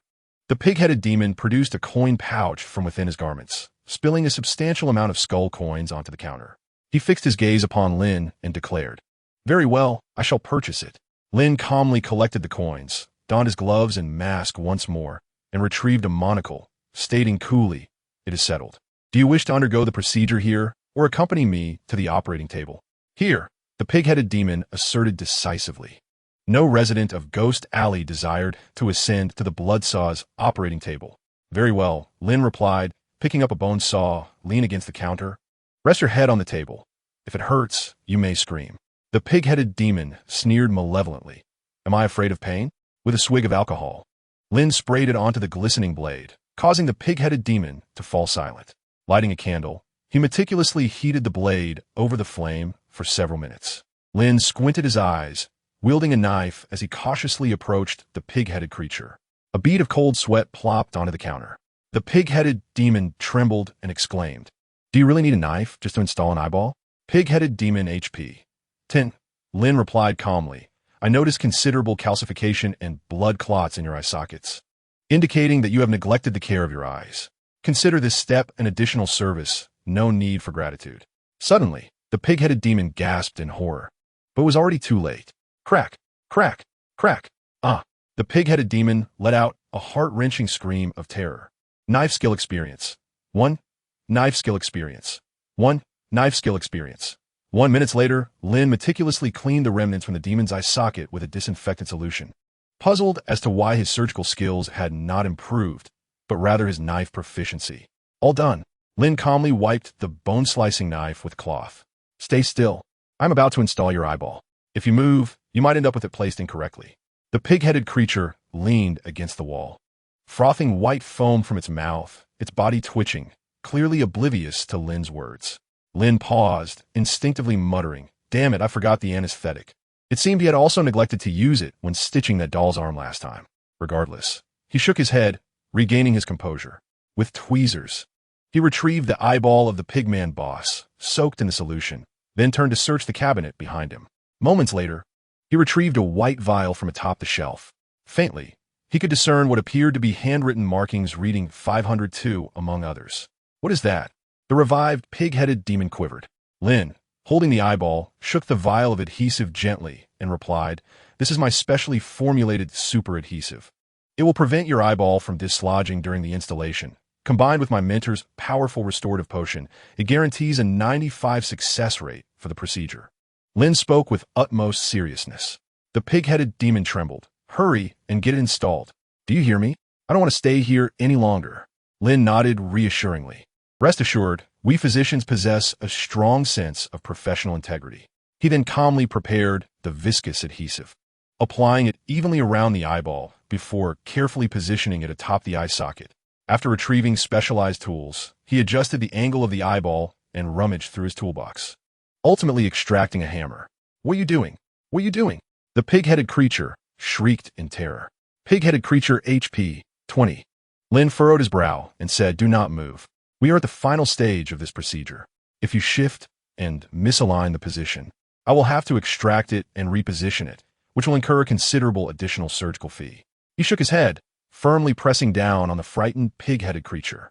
the pig-headed demon produced a coin pouch from within his garments, spilling a substantial amount of skull coins onto the counter. He fixed his gaze upon Lin and declared, "Very well, I shall purchase it." Lin calmly collected the coins, donned his gloves and mask once more, and retrieved a monocle, stating coolly, "It is settled. Do you wish to undergo the procedure here, or accompany me to the operating table?" "Here," the pig-headed demon asserted decisively. No resident of Ghost Alley desired to ascend to the Bloodsaw's operating table. "Very well," Lin replied, picking up a bone saw, lean against the counter. "Rest your head on the table. If it hurts, you may scream." The pig-headed demon sneered malevolently. "Am I afraid of pain?" With a swig of alcohol, Lin sprayed it onto the glistening blade, causing the pig-headed demon to fall silent. Lighting a candle, he meticulously heated the blade over the flame for several minutes. Lin squinted his eyes, wielding a knife as he cautiously approached the pig-headed creature. A bead of cold sweat plopped onto the counter. The pig-headed demon trembled and exclaimed, "Do you really need a knife just to install an eyeball?" Pig-headed demon HP. 10. Lin replied calmly, "I notice considerable calcification and blood clots in your eye sockets, indicating that you have neglected the care of your eyes. Consider this step an additional service, no need for gratitude." Suddenly, the pig-headed demon gasped in horror, but it was already too late. Crack, crack, crack. Ah! The pig-headed demon let out a heart-wrenching scream of terror. Knife skill experience. 1. Knife skill experience. 1. Knife skill experience. 1 minute later, Lin meticulously cleaned the remnants from the demon's eye socket with a disinfectant solution. Puzzled as to why his surgical skills had not improved, but rather his knife proficiency. All done. Lin calmly wiped the bone-slicing knife with cloth. "Stay still. I'm about to install your eyeball. If you move, you might end up with it placed incorrectly." The pig-headed creature leaned against the wall, frothing white foam from its mouth, its body twitching, clearly oblivious to Lin's words. Lin paused, instinctively muttering, "Damn it, I forgot the anesthetic." It seemed he had also neglected to use it when stitching that doll's arm last time. Regardless, he shook his head, regaining his composure. With tweezers, he retrieved the eyeball of the pigman boss, soaked in the solution, then turned to search the cabinet behind him. Moments later, he retrieved a white vial from atop the shelf. Faintly, he could discern what appeared to be handwritten markings reading 502 among others. "What is that?" The revived pig-headed demon quivered. Lin, holding the eyeball, shook the vial of adhesive gently and replied, "This is my specially formulated super adhesive. It will prevent your eyeball from dislodging during the installation. Combined with my mentor's powerful restorative potion, it guarantees a 95% success rate for the procedure." Lin spoke with utmost seriousness. The pig-headed demon trembled. "Hurry and get it installed. Do you hear me? I don't want to stay here any longer." Lin nodded reassuringly. "Rest assured, we physicians possess a strong sense of professional integrity." He then calmly prepared the viscous adhesive, applying it evenly around the eyeball before carefully positioning it atop the eye socket. After retrieving specialized tools, he adjusted the angle of the eyeball and rummaged through his toolbox, ultimately extracting a hammer. "What are you doing? What are you doing?" The pig-headed creature shrieked in terror. Pig-headed creature HP 20. Lin furrowed his brow and said, "Do not move. We are at the final stage of this procedure. If you shift and misalign the position, I will have to extract it and reposition it, which will incur a considerable additional surgical fee." He shook his head, firmly pressing down on the frightened pig-headed creature.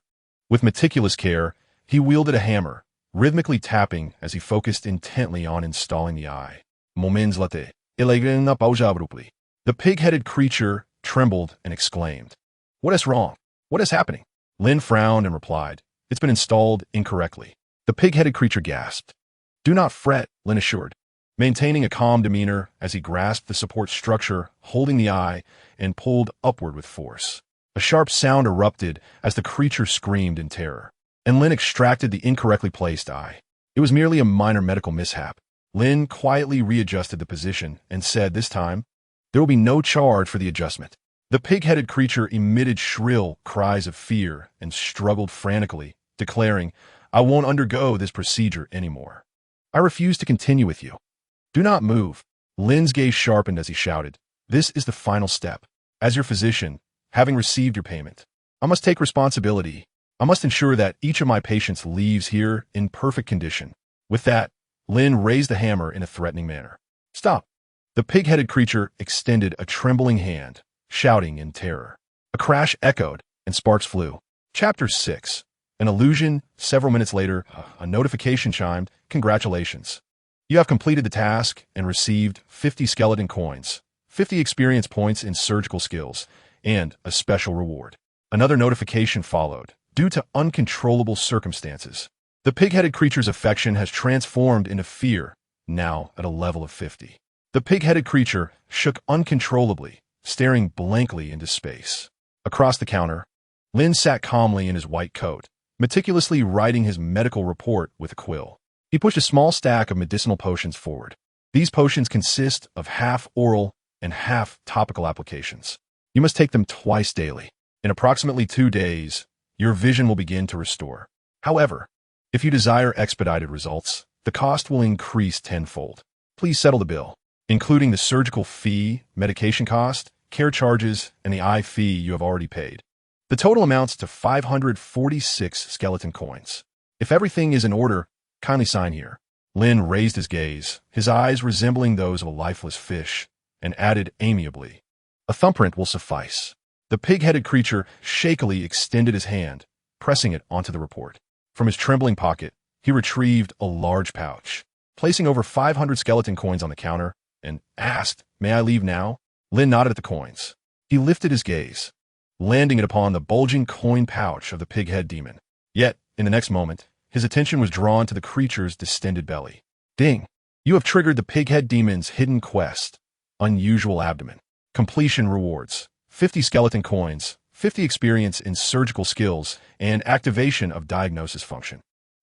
With meticulous care, he wielded a hammer, rhythmically tapping as he focused intently on installing the eye. Moments later, the pig-headed creature trembled and exclaimed, "What is wrong? What is happening?" Lin frowned and replied, "It's been installed incorrectly." The pig-headed creature gasped. "Do not fret," Lin assured, maintaining a calm demeanor as he grasped the support structure, holding the eye, and pulled upward with force. A sharp sound erupted as the creature screamed in terror, and Lin extracted the incorrectly placed eye. It was merely a minor medical mishap. Lin quietly readjusted the position and said this time, "There will be no charge for the adjustment." The pig-headed creature emitted shrill cries of fear and struggled frantically, declaring, "I won't undergo this procedure anymore. I refuse to continue with you." "Do not move." Lin's gaze sharpened as he shouted, "This is the final step. As your physician, having received your payment, I must take responsibility. I must ensure that each of my patients leaves here in perfect condition." With that, Lin raised the hammer in a threatening manner. "Stop." The pig-headed creature extended a trembling hand, shouting in terror. A crash echoed, and sparks flew. Chapter 6. An illusion. Several minutes later, a notification chimed. "Congratulations. You have completed the task and received 50 skeleton coins, 50 experience points in surgical skills, and a special reward." Another notification followed. "Due to uncontrollable circumstances, the pig-headed creature's affection has transformed into fear, now at a level of 50. The pig-headed creature shook uncontrollably, staring blankly into space. Across the counter, Lin sat calmly in his white coat, meticulously writing his medical report with a quill. He pushed a small stack of medicinal potions forward. These potions consist of half oral and half topical applications. You must take them twice daily. In approximately 2 days, your vision will begin to restore. However, if you desire expedited results, the cost will increase tenfold. Please settle the bill, including the surgical fee, medication cost, care charges, and the eye fee you have already paid. The total amounts to 546 skeleton coins. If everything is in order, kindly sign here." Lin raised his gaze, his eyes resembling those of a lifeless fish, and added amiably, "A thumbprint will suffice." The pig-headed creature shakily extended his hand, pressing it onto the report. From his trembling pocket, he retrieved a large pouch. Placing over 500 skeleton coins on the counter, and asked, "May I leave now?" Lin nodded at the coins. He lifted his gaze, landing it upon the bulging coin pouch of the pig-head demon. Yet, in the next moment, his attention was drawn to the creature's distended belly. "Ding! You have triggered the pig-head demon's hidden quest. Unusual abdomen. Completion rewards. 50 skeleton coins, 50 experience in surgical skills, and activation of diagnosis function."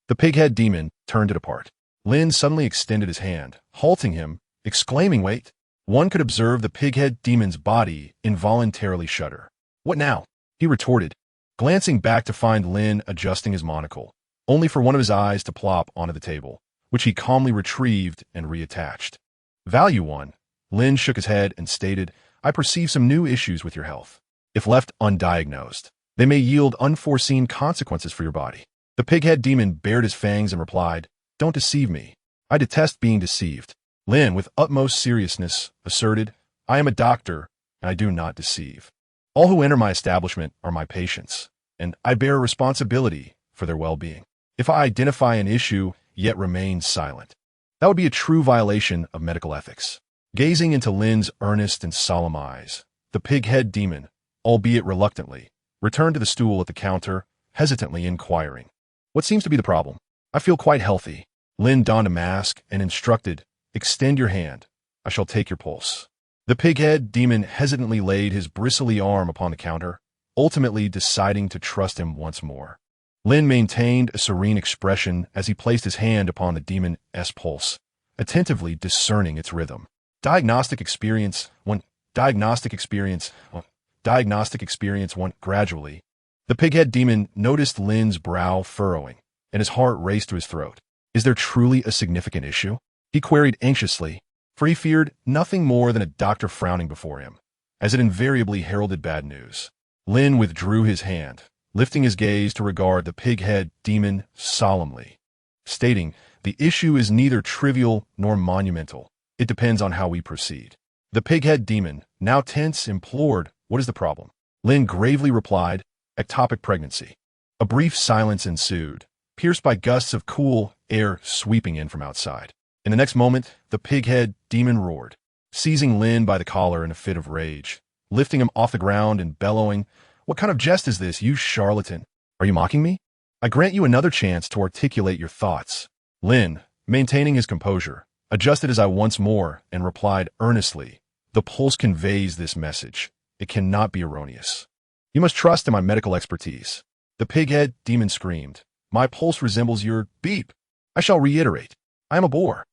The pig-head demon turned it apart. Lin suddenly extended his hand, halting him, exclaiming, "Wait!" One could observe the pig-head demon's body involuntarily shudder. "What now?" he retorted, glancing back to find Lin adjusting his monocle, only for one of his eyes to plop onto the table, which he calmly retrieved and reattached. "Value 1. Lin shook his head and stated, "I perceive some new issues with your health. If left undiagnosed, they may yield unforeseen consequences for your body." The pig-head demon bared his fangs and replied, "Don't deceive me. I detest being deceived." Lin, with utmost seriousness, asserted, "I am a doctor, and I do not deceive. All who enter my establishment are my patients, and I bear a responsibility for their well-being. If I identify an issue yet remain silent, that would be a true violation of medical ethics." Gazing into Lin's earnest and solemn eyes, the pig-head demon, albeit reluctantly, returned to the stool at the counter, hesitantly inquiring, "What seems to be the problem?" "I feel quite healthy." Lin donned a mask and instructed, "Extend your hand. I shall take your pulse." The pig-head demon hesitantly laid his bristly arm upon the counter, ultimately deciding to trust him once more. Lin maintained a serene expression as he placed his hand upon the demon's pulse, attentively discerning its rhythm. Diagnostic experience 1. Diagnostic experience 1. Diagnostic experience 1. Gradually, the pig-head demon noticed Lin's brow furrowing, and his heart raced to his throat. "Is there truly a significant issue?" he queried anxiously, for he feared nothing more than a doctor frowning before him, as it invariably heralded bad news. Lin withdrew his hand, lifting his gaze to regard the pig-head demon solemnly, stating, "The issue is neither trivial nor monumental. It depends on how we proceed." The pig-head demon, now tense, implored, "What is the problem?" Lin gravely replied, "Ectopic pregnancy." A brief silence ensued, pierced by gusts of cool air sweeping in from outside. In the next moment, the pig-head demon roared, seizing Lin by the collar in a fit of rage, lifting him off the ground and bellowing, "What kind of jest is this, you charlatan? Are you mocking me? I grant you another chance to articulate your thoughts." Lin, maintaining his composure, adjusted his eye once more and replied earnestly, "The pulse conveys this message. It cannot be erroneous." You must trust in my medical expertise. The pig-head demon screamed. My pulse resembles your beep. I shall reiterate. I am a bore.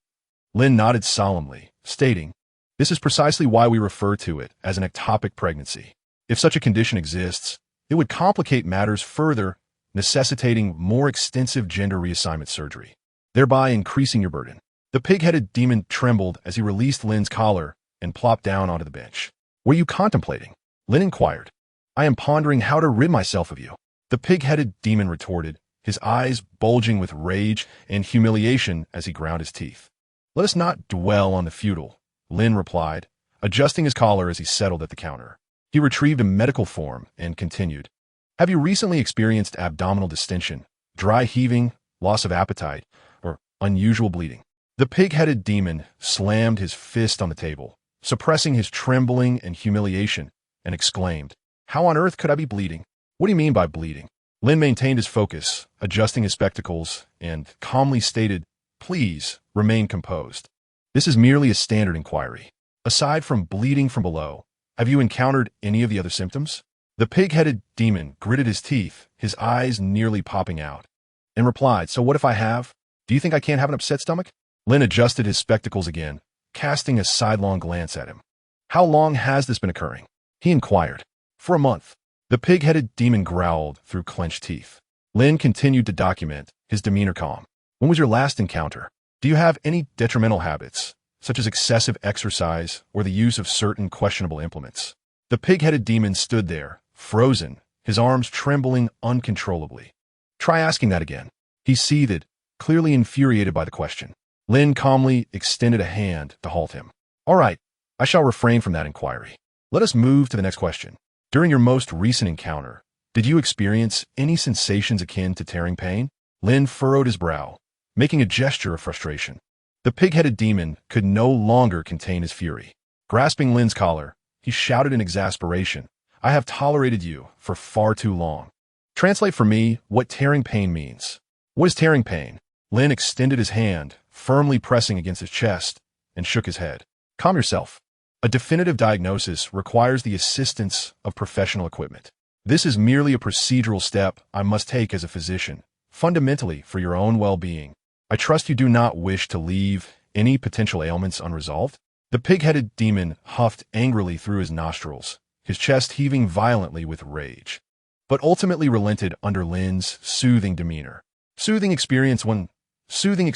Lin nodded solemnly, stating, this is precisely why we refer to it as an ectopic pregnancy. If such a condition exists, it would complicate matters further, necessitating more extensive gender reassignment surgery, thereby increasing your burden. The pig-headed demon trembled as he released Lin's collar and plopped down onto the bench. Were you contemplating? Lin inquired. I am pondering how to rid myself of you. The pig-headed demon retorted, his eyes bulging with rage and humiliation as he ground his teeth. Let us not dwell on the futile, Lin replied, adjusting his collar as he settled at the counter. He retrieved a medical form and continued. Have you recently experienced abdominal distension, dry heaving, loss of appetite, or unusual bleeding? The pig-headed demon slammed his fist on the table, suppressing his trembling and humiliation, and exclaimed, how on earth could I be bleeding? What do you mean by bleeding? Lin maintained his focus, adjusting his spectacles, and calmly stated, please remain composed. This is merely a standard inquiry. Aside from bleeding from below, have you encountered any of the other symptoms? The pig-headed demon gritted his teeth, his eyes nearly popping out, and replied, so what if I have? Do you think I can't have an upset stomach? Lin adjusted his spectacles again, casting a sidelong glance at him. How long has this been occurring? He inquired. For a month. The pig-headed demon growled through clenched teeth. Lin continued to document, his demeanor calm. When was your last encounter? Do you have any detrimental habits, such as excessive exercise or the use of certain questionable implements? The pig-headed demon stood there, frozen, his arms trembling uncontrollably. Try asking that again. He seethed, clearly infuriated by the question. Lin calmly extended a hand to halt him. All right, I shall refrain from that inquiry. Let us move to the next question. During your most recent encounter, did you experience any sensations akin to tearing pain? Lin furrowed his brow, making a gesture of frustration. The pig-headed demon could no longer contain his fury. Grasping Lin's collar, he shouted in exasperation, I have tolerated you for far too long. Translate for me what tearing pain means. What is tearing pain? Lin extended his hand, firmly pressing against his chest, and shook his head. Calm yourself. A definitive diagnosis requires the assistance of professional equipment. This is merely a procedural step I must take as a physician, fundamentally for your own well-being. I trust you do not wish to leave any potential ailments unresolved? The pig-headed demon huffed angrily through his nostrils, his chest heaving violently with rage, but ultimately relented under Lin's soothing demeanor. Soothing experience one. Lin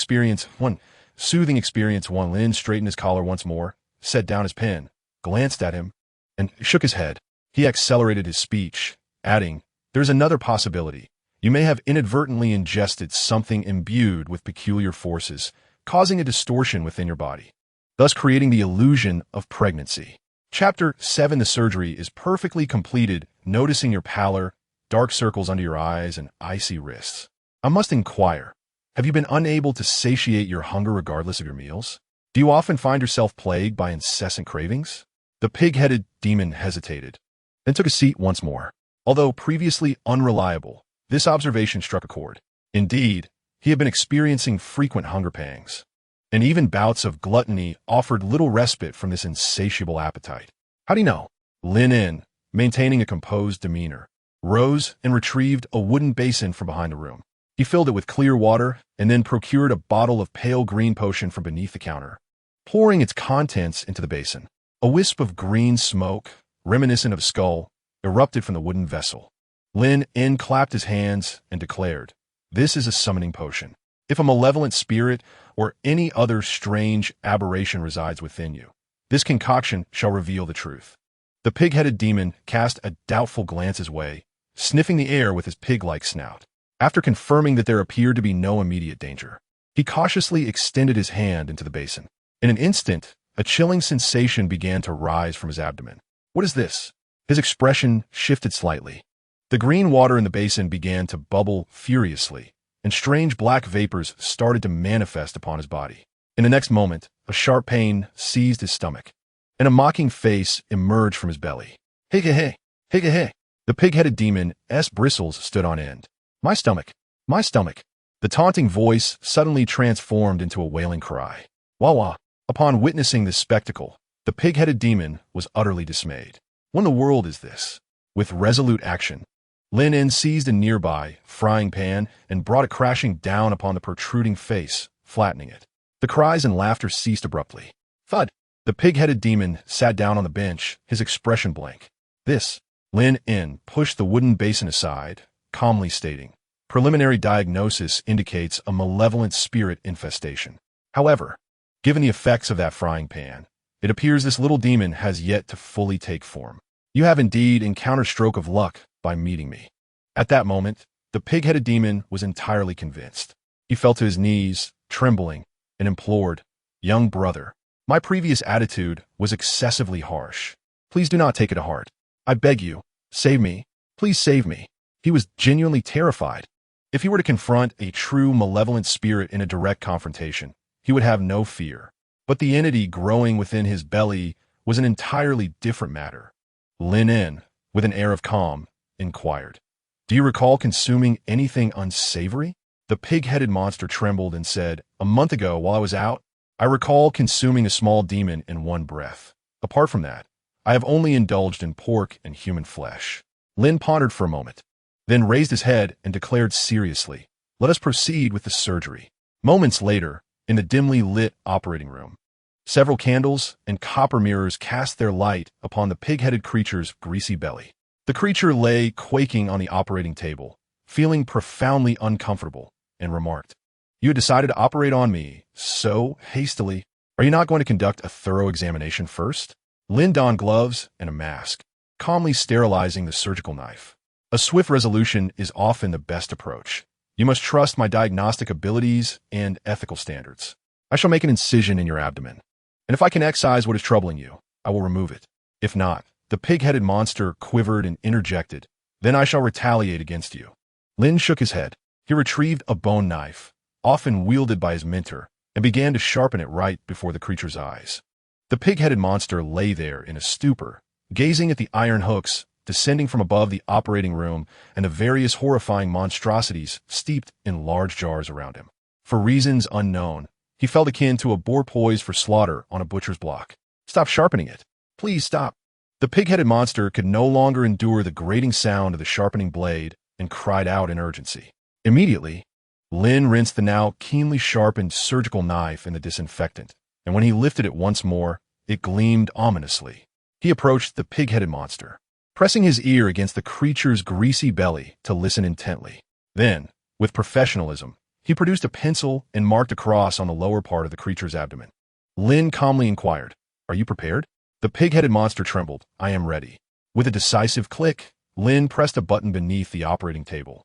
straightened his collar once more, set down his pen, glanced at him, and shook his head. He accelerated his speech, adding, there's another possibility. You may have inadvertently ingested something imbued with peculiar forces, causing a distortion within your body, thus creating the illusion of pregnancy. Chapter 7. The surgery is perfectly completed, noticing your pallor, dark circles under your eyes, and icy wrists. I must inquire, have you been unable to satiate your hunger regardless of your meals? Do you often find yourself plagued by incessant cravings? The pig-headed demon hesitated, then took a seat once more. Although previously unreliable, this observation struck a chord. Indeed, he had been experiencing frequent hunger pangs, and even bouts of gluttony offered little respite from this insatiable appetite. How do you know? Lin Yun, maintaining a composed demeanor, rose and retrieved a wooden basin from behind the room. He filled it with clear water and then procured a bottle of pale green potion from beneath the counter, pouring its contents into the basin. A wisp of green smoke, reminiscent of a skull, erupted from the wooden vessel. Lin Yun clapped his hands and declared, this is a summoning potion. If a malevolent spirit or any other strange aberration resides within you, this concoction shall reveal the truth. The pig-headed demon cast a doubtful glance his way, sniffing the air with his pig-like snout. After confirming that there appeared to be no immediate danger, he cautiously extended his hand into the basin. In an instant, a chilling sensation began to rise from his abdomen. What is this? His expression shifted slightly. The green water in the basin began to bubble furiously, and strange black vapors started to manifest upon his body. In the next moment, a sharp pain seized his stomach, and a mocking face emerged from his belly. Hey, hey, hey, hey, hey, hey. The pig-headed demon's bristles stood on end. My stomach, my stomach. The taunting voice suddenly transformed into a wailing cry. Wah wah. Upon witnessing this spectacle, the pig-headed demon was utterly dismayed. What in the world is this? With resolute action, Lin Yun seized a nearby frying pan and brought it crashing down upon the protruding face, flattening it. The cries and laughter ceased abruptly. Thud! The pig-headed demon sat down on the bench, his expression blank. This, Lin Yun pushed the wooden basin aside, calmly stating, preliminary diagnosis indicates a malevolent spirit infestation. However, given the effects of that frying pan, it appears this little demon has yet to fully take form. You have indeed encountered stroke of luck by meeting me. At that moment, the pig-headed demon was entirely convinced. He fell to his knees, trembling, and implored, young brother, my previous attitude was excessively harsh. Please do not take it to heart. I beg you, save me. Please save me. He was genuinely terrified. If he were to confront a true malevolent spirit in a direct confrontation, he would have no fear. But the entity growing within his belly was an entirely different matter. Lin Yun, with an air of calm, inquired, do you recall consuming anything unsavory? The pig-headed monster trembled and said, a month ago while I was out, I recall consuming a small demon in one breath. Apart from that, I have only indulged in pork and human flesh. Lin pondered for a moment, then raised his head and declared seriously, let us proceed with the surgery. Moments later, in the dimly lit operating room, several candles and copper mirrors cast their light upon the pig-headed creature's greasy belly. The creature lay quaking on the operating table, feeling profoundly uncomfortable, and remarked, you had decided to operate on me so hastily. Are you not going to conduct a thorough examination first? Lin donned gloves and a mask, calmly sterilizing the surgical knife. A swift resolution is often the best approach. You must trust my diagnostic abilities and ethical standards. I shall make an incision in your abdomen, and if I can excise what is troubling you, I will remove it. If not, the pig-headed monster quivered and interjected, then I shall retaliate against you. Lin shook his head. He retrieved a bone knife, often wielded by his mentor, and began to sharpen it right before the creature's eyes. The pig-headed monster lay there in a stupor, gazing at the iron hooks descending from above the operating room and the various horrifying monstrosities steeped in large jars around him. For reasons unknown, he felt akin to a boar poised for slaughter on a butcher's block. Stop sharpening it. Please stop. The pig-headed monster could no longer endure the grating sound of the sharpening blade and cried out in urgency. Immediately, Lin rinsed the now keenly sharpened surgical knife in the disinfectant, and when he lifted it once more, it gleamed ominously. He approached the pig-headed monster, pressing his ear against the creature's greasy belly to listen intently. Then, with professionalism, he produced a pencil and marked a cross on the lower part of the creature's abdomen. Lin calmly inquired, are you prepared? The pig-headed monster trembled. I am ready. With a decisive click, Lin pressed a button beneath the operating table,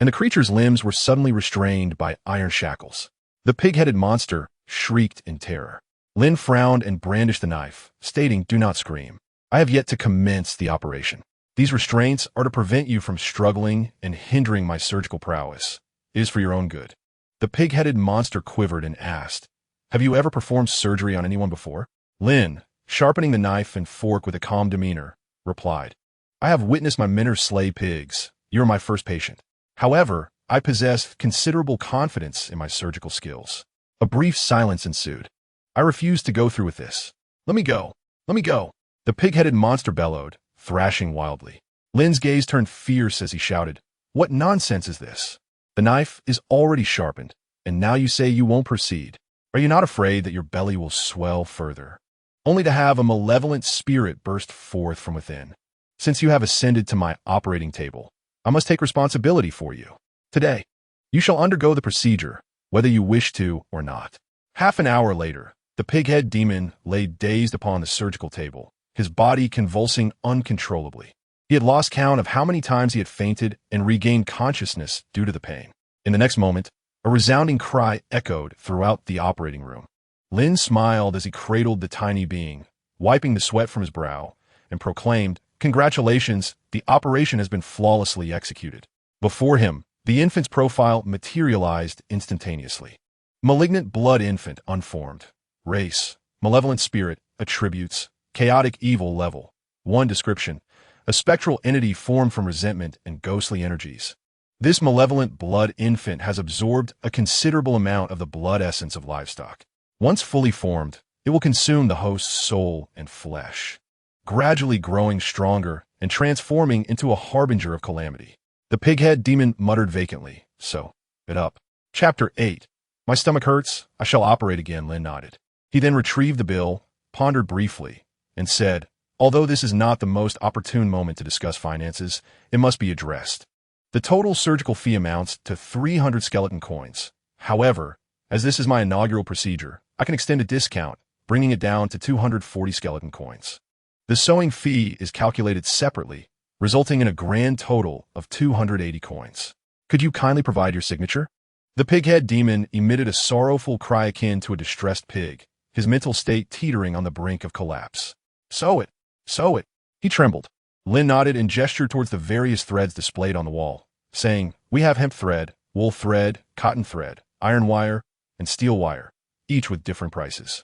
and the creature's limbs were suddenly restrained by iron shackles. The pig-headed monster shrieked in terror. Lin frowned and brandished the knife, stating, do not scream. I have yet to commence the operation. These restraints are to prevent you from struggling and hindering my surgical prowess. It is for your own good. The pig-headed monster quivered and asked, have you ever performed surgery on anyone before? Lin, sharpening the knife and fork with a calm demeanor, replied, I have witnessed my mentors slay pigs. You are my first patient. However, I possess considerable confidence in my surgical skills. A brief silence ensued. I refuse to go through with this. Let me go. Let me go. The pig-headed monster bellowed, thrashing wildly. Lin's gaze turned fierce as he shouted, what nonsense is this? The knife is already sharpened, and now you say you won't proceed. Are you not afraid that your belly will swell further, only to have a malevolent spirit burst forth from within? Since you have ascended to my operating table, I must take responsibility for you. Today, you shall undergo the procedure, whether you wish to or not. Half an hour later, the pig-head demon lay dazed upon the surgical table, his body convulsing uncontrollably. He had lost count of how many times he had fainted and regained consciousness due to the pain. In the next moment, a resounding cry echoed throughout the operating room. Lin smiled as he cradled the tiny being, wiping the sweat from his brow, and proclaimed, congratulations, the operation has been flawlessly executed. Before him, the infant's profile materialized instantaneously. Malignant blood infant unformed. Race, malevolent spirit, attributes, chaotic evil level. 1 description, a spectral entity formed from resentment and ghostly energies. This malevolent blood infant has absorbed a considerable amount of the blood essence of livestock. Once fully formed, it will consume the host's soul and flesh. gradually growing stronger and transforming into a harbinger of calamity. The pighead demon muttered vacantly, "So, it up." Chapter 8. My stomach hurts. I shall operate again, Lin nodded. He then retrieved the bill, pondered briefly, and said, although this is not the most opportune moment to discuss finances, it must be addressed. The total surgical fee amounts to 300 skeleton coins. However, as this is my inaugural procedure, I can extend a discount, bringing it down to 240 skeleton coins. The sewing fee is calculated separately, resulting in a grand total of 280 coins. Could you kindly provide your signature? The pighead demon emitted a sorrowful cry akin to a distressed pig, his mental state teetering on the brink of collapse. Sew it! Sew it! He trembled. Lin nodded and gestured towards the various threads displayed on the wall, saying, "We have hemp thread, wool thread, cotton thread, iron wire, and steel wire, each with different prices.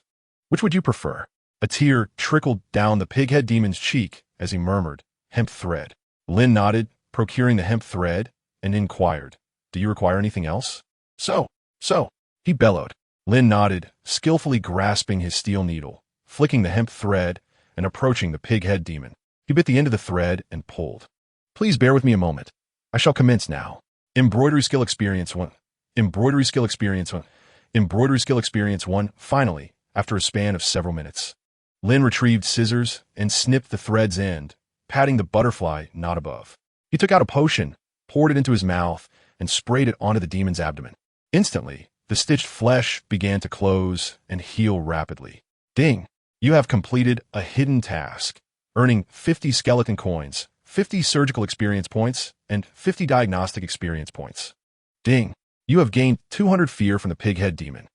Which would you prefer?" A tear trickled down the pighead demon's cheek as he murmured, "Hemp thread." Lin nodded, procuring the hemp thread, and inquired, "Do you require anything else?" So, he bellowed. Lin nodded, skillfully grasping his steel needle, flicking the hemp thread, and approaching the pighead demon. He bit the end of the thread and pulled. "Please bear with me a moment. I shall commence now. Embroidery skill experience 1. Embroidery skill experience 1. Embroidery skill experience 1. Finally, after a span of several minutes, Lin retrieved scissors and snipped the thread's end, patting the butterfly knot above. He took out a potion, poured it into his mouth, and sprayed it onto the demon's abdomen. Instantly, the stitched flesh began to close and heal rapidly. Ding! You have completed a hidden task, earning 50 skeleton coins, 50 surgical experience points, and 50 diagnostic experience points. Ding! You have gained 200 fear from the pighead demon.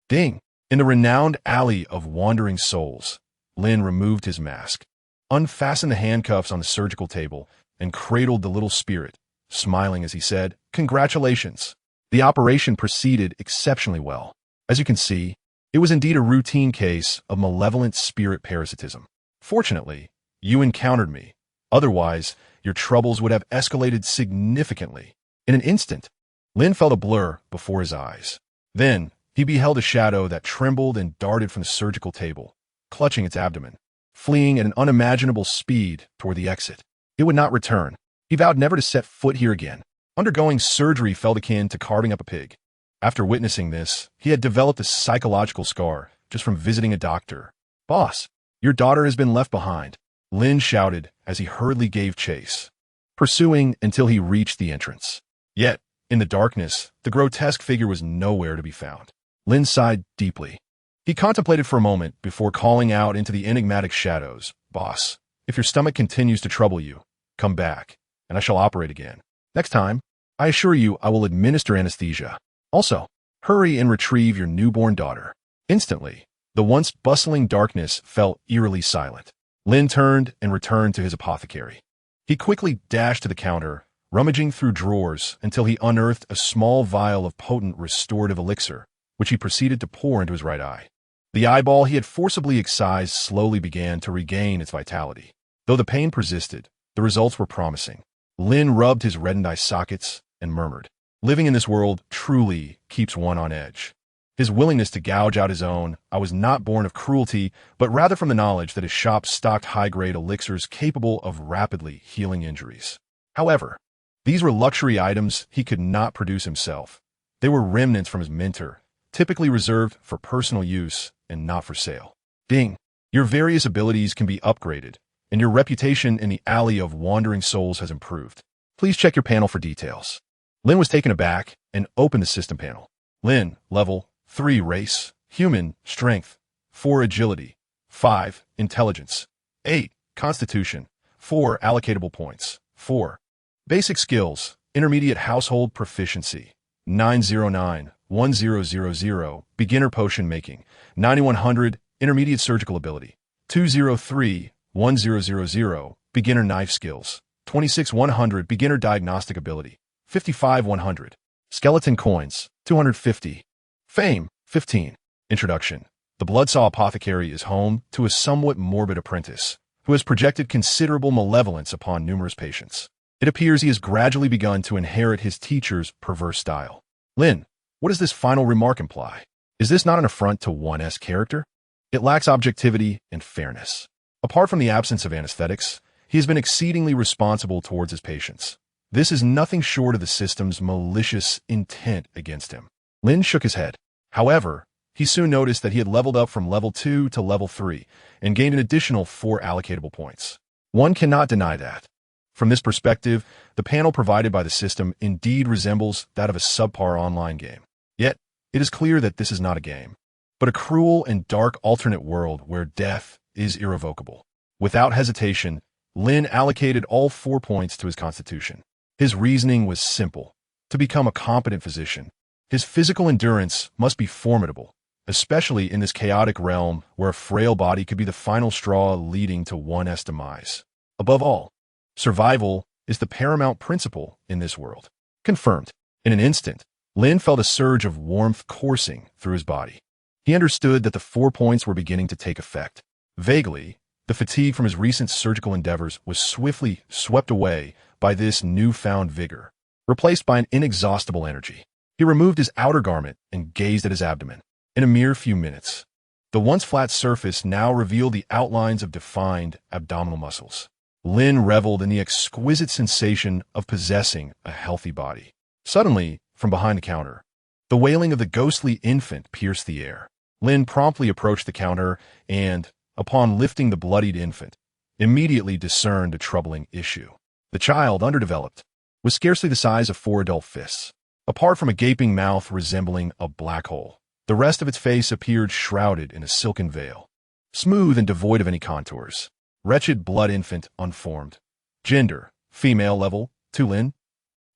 Ding! In the renowned alley of wandering souls, Lin removed his mask, unfastened the handcuffs on the surgical table, and cradled the little spirit, smiling as he said, "Congratulations." The operation proceeded exceptionally well. As you can see, it was indeed a routine case of malevolent spirit parasitism. Fortunately, you encountered me. Otherwise, your troubles would have escalated significantly. In an instant, Lin felt a blur before his eyes. Then, he beheld a shadow that trembled and darted from the surgical table, clutching its abdomen, fleeing at an unimaginable speed toward the exit. It would not return. He vowed never to set foot here again. Undergoing surgery felt akin to carving up a pig. After witnessing this, he had developed a psychological scar just from visiting a doctor. "Boss, your daughter has been left behind," Lin shouted as he hurriedly gave chase, pursuing until he reached the entrance. Yet, in the darkness, the grotesque figure was nowhere to be found. Lin sighed deeply. He contemplated for a moment before calling out into the enigmatic shadows, "Boss, if your stomach continues to trouble you, come back, and I shall operate again. Next time, I assure you I will administer anesthesia. Also, hurry and retrieve your newborn daughter." Instantly, the once bustling darkness fell eerily silent. Lin turned and returned to his apothecary. He quickly dashed to the counter, rummaging through drawers until he unearthed a small vial of potent restorative elixir, which he proceeded to pour into his right eye. The eyeball he had forcibly excised slowly began to regain its vitality. Though the pain persisted, the results were promising. Lin rubbed his reddened eye sockets and murmured, "Living in this world truly keeps one on edge." His willingness to gouge out his own I was not born of cruelty, but rather from the knowledge that his shop stocked high-grade elixirs capable of rapidly healing injuries. However, these were luxury items he could not produce himself. They were remnants from his mentor, typically reserved for personal use and not for sale. Ding! Your various abilities can be upgraded, and your reputation in the alley of wandering souls has improved. Please check your panel for details. Lin was taken aback and opened the system panel. Lin, level 3 race, human, strength, 4 agility, 5 intelligence, 8 constitution, 4 allocatable points, 4 basic skills, intermediate household proficiency, 909, 1000, beginner potion making, 9100, intermediate surgical ability, 203, 1000, beginner knife skills, 26,100, beginner diagnostic ability, 55,100, skeleton coins, 250, fame, 15. Introduction. The Bloodsaw Apothecary is home to a somewhat morbid apprentice who has projected considerable malevolence upon numerous patients. It appears he has gradually begun to inherit his teacher's perverse style. Lin, what does this final remark imply? Is this not an affront to 1's character? It lacks objectivity and fairness. Apart from the absence of anesthetics, he has been exceedingly responsible towards his patients. This is nothing short of the system's malicious intent against him. Lin shook his head. However, he soon noticed that he had leveled up from level 2 to level 3 and gained an additional 4 allocatable points. One cannot deny that. From this perspective, the panel provided by the system indeed resembles that of a subpar online game. Yet, it is clear that this is not a game, but a cruel and dark alternate world where death is irrevocable. Without hesitation, Lin allocated all 4 points to his constitution. His reasoning was simple. To become a competent physician, his physical endurance must be formidable, especially in this chaotic realm where a frail body could be the final straw leading to one's demise. Above all, survival is the paramount principle in this world. Confirmed. In an instant, Lin felt a surge of warmth coursing through his body. He understood that the 4 points were beginning to take effect. Vaguely, the fatigue from his recent surgical endeavors was swiftly swept away by this newfound vigor, replaced by an inexhaustible energy. He removed his outer garment and gazed at his abdomen. In a mere few minutes, the once flat surface now revealed the outlines of defined abdominal muscles. Lin reveled in the exquisite sensation of possessing a healthy body. Suddenly, from behind the counter, the wailing of the ghostly infant pierced the air. Lin promptly approached the counter and, upon lifting the bloodied infant, immediately discerned a troubling issue. The child, underdeveloped, was scarcely the size of 4 adult fists. Apart from a gaping mouth resembling a black hole, the rest of its face appeared shrouded in a silken veil, smooth and devoid of any contours. Wretched blood infant, unformed. Gender, female level, 2 Lin.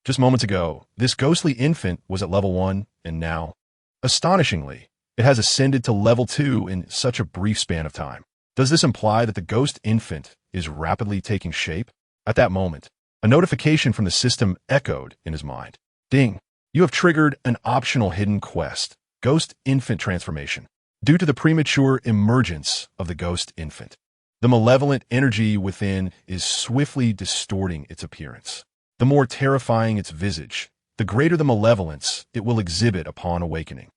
Just moments ago, this ghostly infant was at level 1, and now, astonishingly, it has ascended to level 2 in such a brief span of time. Does this imply that the ghost infant is rapidly taking shape? At that moment, a notification from the system echoed in his mind. Ding! You have triggered an optional hidden quest, Ghost Infant Transformation. Due to the premature emergence of the ghost infant, the malevolent energy within is swiftly distorting its appearance. The more terrifying its visage, the greater the malevolence it will exhibit upon awakening.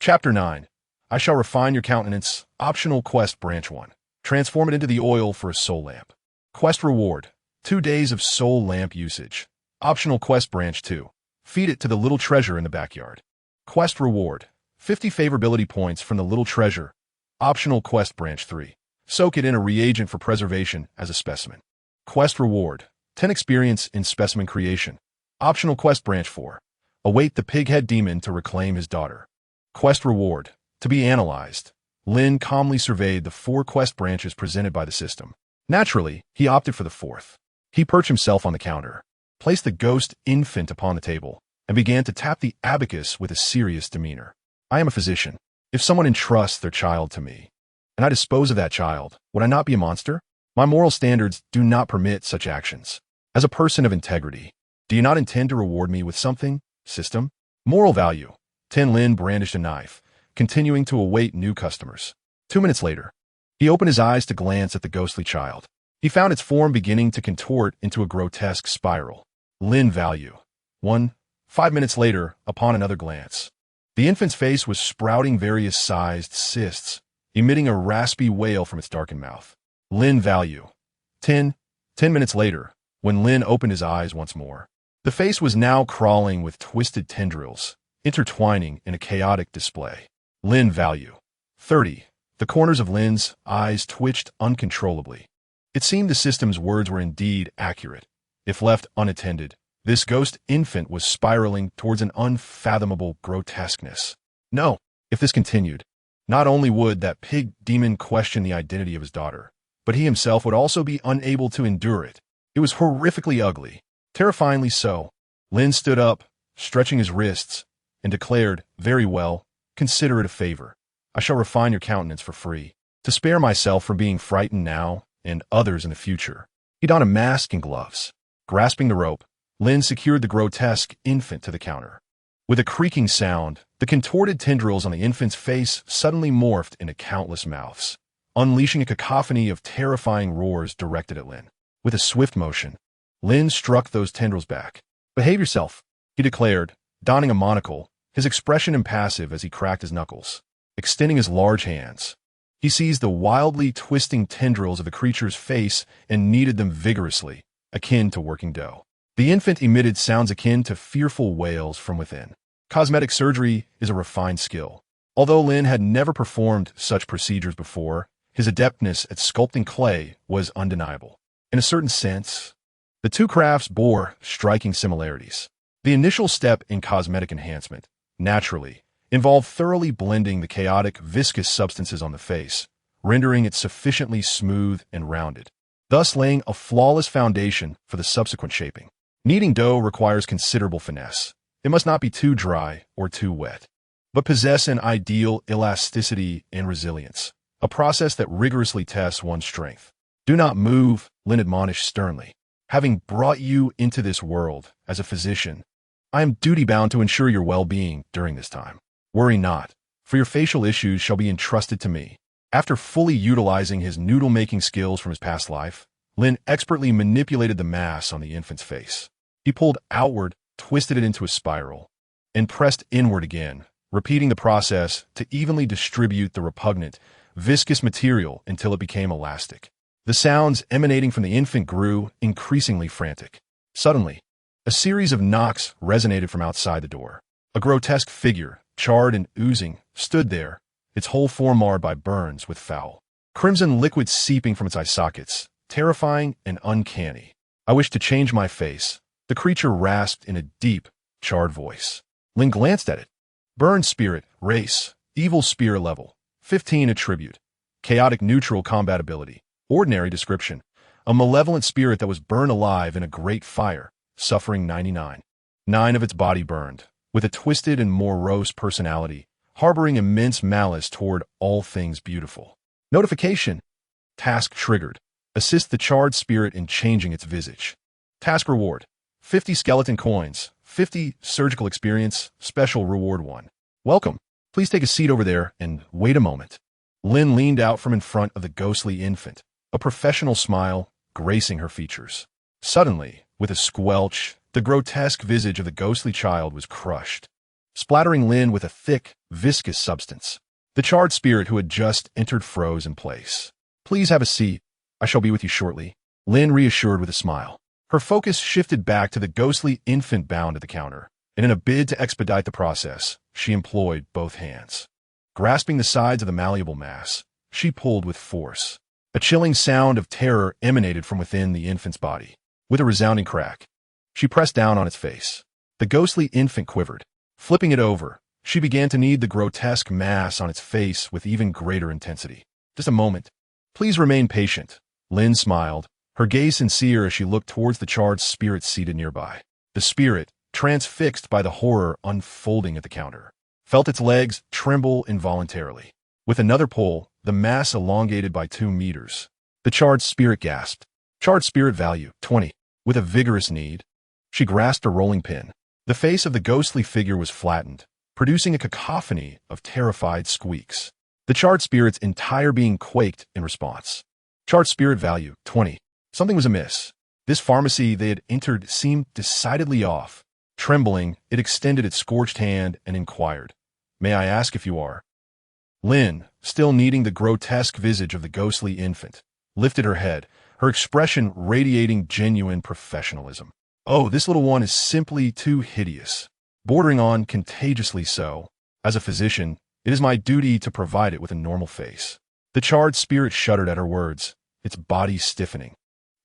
Chapter 9. I shall refine your countenance. Optional quest branch 1. Transform it into the oil for a soul lamp. Quest reward. 2 days of soul lamp usage. Optional quest branch 2. Feed it to the little treasure in the backyard. Quest reward. 50 favorability points from the little treasure. Optional quest branch 3. Soak it in a reagent for preservation as a specimen. Quest reward. 10 experience in specimen creation. Optional quest branch 4. Await the pighead demon to reclaim his daughter. Quest reward. To be analyzed. Lin calmly surveyed the 4 quest branches presented by the system. Naturally, he opted for the 4th. He perched himself on the counter, placed the ghost infant upon the table, and began to tap the abacus with a serious demeanor. I am a physician. If someone entrusts their child to me, and I dispose of that child, would I not be a monster? My moral standards do not permit such actions. As a person of integrity, do you not intend to reward me with something, system? Moral value. Tin Lin brandished a knife, continuing to await new customers. 2 minutes later, he opened his eyes to glance at the ghostly child. He found its form beginning to contort into a grotesque spiral. Lin value. 1. 5 minutes later, upon another glance, the infant's face was sprouting various sized cysts, emitting a raspy wail from its darkened mouth. Lin value. 10. 10 minutes later, when Lin opened his eyes once more, the face was now crawling with twisted tendrils, intertwining in a chaotic display. Lin value. 30. The corners of Lin's eyes twitched uncontrollably. It seemed the system's words were indeed accurate. If left unattended, this ghost infant was spiraling towards an unfathomable grotesqueness. No, if this continued, not only would that pig demon question the identity of his daughter, but he himself would also be unable to endure it. It was horrifically ugly, terrifyingly so. Lin stood up, stretching his wrists, and declared, "Very well, consider it a favor. I shall refine your countenance for free, to spare myself from being frightened now and others in the future." He donned a mask and gloves. Grasping the rope, Lin secured the grotesque infant to the counter. With a creaking sound, the contorted tendrils on the infant's face suddenly morphed into countless mouths, unleashing a cacophony of terrifying roars directed at Lin. With a swift motion, Lin struck those tendrils back. "Behave yourself," he declared, donning a monocle, his expression impassive as he cracked his knuckles. Extending his large hands, He seized the wildly twisting tendrils of the creature's face and kneaded them vigorously, akin to working dough. The infant emitted sounds akin to fearful wails from within. Cosmetic surgery is a refined skill. Although Lin had never performed such procedures before, his adeptness at sculpting clay was undeniable. In a certain sense, the two crafts bore striking similarities. The initial step in cosmetic enhancement, naturally, involved thoroughly blending the chaotic, viscous substances on the face, rendering it sufficiently smooth and rounded, thus laying a flawless foundation for the subsequent shaping. Kneading dough requires considerable finesse. It must not be too dry or too wet, but possess an ideal elasticity and resilience, a process that rigorously tests one's strength. Do not move, Lin admonished sternly. Having brought you into this world as a physician, I am duty-bound to ensure your well-being during this time. Worry not, for your facial issues shall be entrusted to me. After fully utilizing his noodle-making skills from his past life, Lin expertly manipulated the mass on the infant's face. He pulled outward, twisted it into a spiral, and pressed inward again, repeating the process to evenly distribute the repugnant, viscous material until it became elastic. The sounds emanating from the infant grew increasingly frantic. Suddenly, a series of knocks resonated from outside the door. A grotesque figure, charred and oozing, stood there, its whole form marred by burns with foul crimson liquid seeping from its eye sockets, terrifying and uncanny. I wish to change my face, the creature rasped in a deep, charred voice. Lin glanced at it. Burned spirit, race, evil spear level, 15 attribute, chaotic neutral combatability, ordinary description, a malevolent spirit that was burned alive in a great fire, suffering 99. 9 of its body burned, with a twisted and morose personality, harboring immense malice toward all things beautiful. Notification. Task triggered. Assist the charred spirit in changing its visage. Task reward. 50 skeleton coins, 50 surgical experience, special reward 1. Welcome. Please take a seat over there and wait a moment. Lin leaned out from in front of the ghostly infant, a professional smile gracing her features. Suddenly, with a squelch, the grotesque visage of the ghostly child was crushed, splattering Lin with a thick, viscous substance. The charred spirit who had just entered froze in place. Please have a seat. I shall be with you shortly, Lin reassured with a smile. Her focus shifted back to the ghostly infant bound at the counter, and in a bid to expedite the process, she employed both hands. Grasping the sides of the malleable mass, she pulled with force. A chilling sound of terror emanated from within the infant's body. With a resounding crack, she pressed down on its face. The ghostly infant quivered. Flipping it over, she began to knead the grotesque mass on its face with even greater intensity. Just a moment. Please remain patient. Lin smiled, her gaze sincere as she looked towards the charred spirit seated nearby. The spirit, transfixed by the horror unfolding at the counter, felt its legs tremble involuntarily. With another pull, the mass elongated by 2 meters. The charred spirit gasped. Charred spirit value, 20. With a vigorous knead, she grasped a rolling pin. The face of the ghostly figure was flattened, producing a cacophony of terrified squeaks. The charred spirit's entire being quaked in response. Charred spirit value, 20. Something was amiss. This pharmacy they had entered seemed decidedly off. Trembling, it extended its scorched hand and inquired, "May I ask if you are?" Lin, still kneading the grotesque visage of the ghostly infant, lifted her head, her expression radiating genuine professionalism. "Oh, this little one is simply too hideous, bordering on contagiously so. As a physician, it is my duty to provide it with a normal face." The charred spirit shuddered at her words, its body stiffening,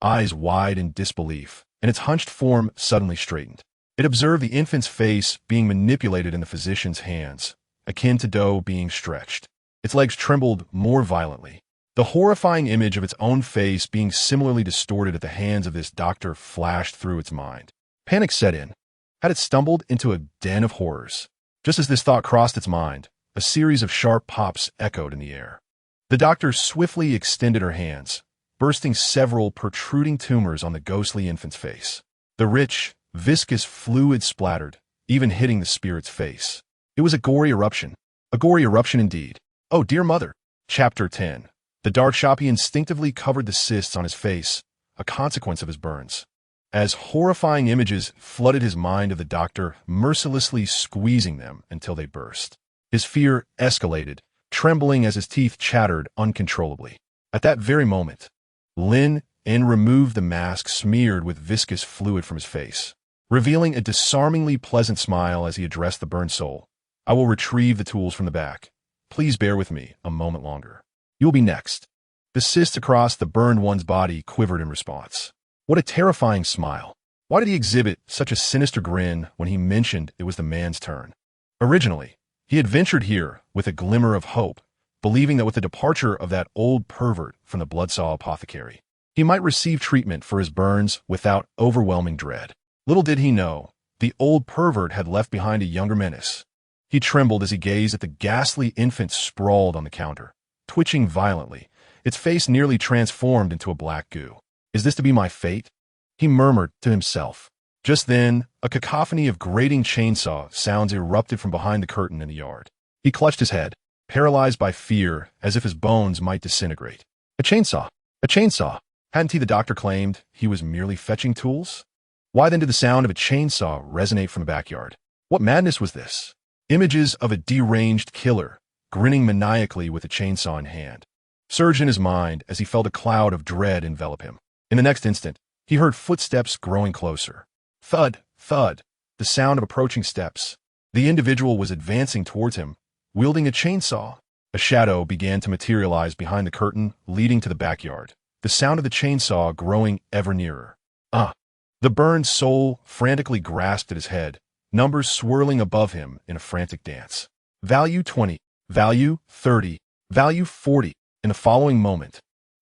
eyes wide in disbelief, and its hunched form suddenly straightened. It observed the infant's face being manipulated in the physician's hands, akin to dough being stretched. Its legs trembled more violently. The horrifying image of its own face being similarly distorted at the hands of this doctor flashed through its mind. Panic set in. Had it stumbled into a den of horrors? Just as this thought crossed its mind, a series of sharp pops echoed in the air. The doctor swiftly extended her hands, bursting several protruding tumors on the ghostly infant's face. The rich, viscous fluid splattered, even hitting the spirit's face. It was a gory eruption. A gory eruption indeed. Oh, dear mother. Chapter 10. The Darkshoppy instinctively covered the cysts on his face, a consequence of his burns. As horrifying images flooded his mind of the doctor, mercilessly squeezing them until they burst. His fear escalated, trembling as his teeth chattered uncontrollably. At that very moment, Lin Yun removed the mask smeared with viscous fluid from his face, revealing a disarmingly pleasant smile as he addressed the burned soul. I will retrieve the tools from the back. Please bear with me a moment longer. You will be next. The cysts across the burned one's body quivered in response. What a terrifying smile. Why did he exhibit such a sinister grin when he mentioned it was the man's turn? Originally, he had ventured here with a glimmer of hope, believing that with the departure of that old pervert from the Bloodsaw apothecary, he might receive treatment for his burns without overwhelming dread. Little did he know, the old pervert had left behind a younger menace. He trembled as he gazed at the ghastly infant sprawled on the counter, twitching violently, its face nearly transformed into a black goo. Is this to be my fate? He murmured to himself. Just then, a cacophony of grating chainsaw sounds erupted from behind the curtain in the yard. He clutched his head, paralyzed by fear as if his bones might disintegrate. A chainsaw! A chainsaw! Hadn't he, the doctor, claimed he was merely fetching tools? Why then did the sound of a chainsaw resonate from the backyard? What madness was this? Images of a deranged killer, grinning maniacally with a chainsaw in hand, surged in his mind as he felt a cloud of dread envelop him. In the next instant, he heard footsteps growing closer. Thud, thud, the sound of approaching steps. The individual was advancing towards him, wielding a chainsaw. A shadow began to materialize behind the curtain leading to the backyard, the sound of the chainsaw growing ever nearer. The burned soul frantically grasped at his head, numbers swirling above him in a frantic dance. Value 20, value 30, value 40. In the following moment,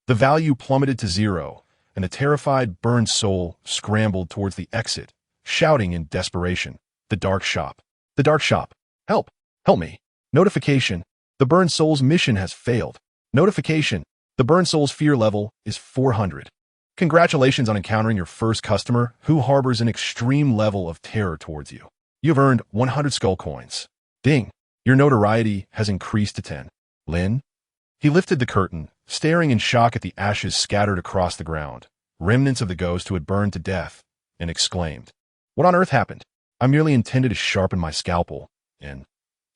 the value plummeted to 0, and the terrified burned soul scrambled towards the exit, shouting in desperation, "The dark shop! The dark shop! Help! Help me! Notification! The burned soul's mission has failed. Notification! The burned soul's fear level is 400. Congratulations on encountering your first customer who harbors an extreme level of terror towards you. You have earned 100 skull coins. Ding! Your notoriety has increased to 10. Lin?" He lifted the curtain, staring in shock at the ashes scattered across the ground, remnants of the ghost who had burned to death, and exclaimed, "What on earth happened? I merely intended to sharpen my scalpel, and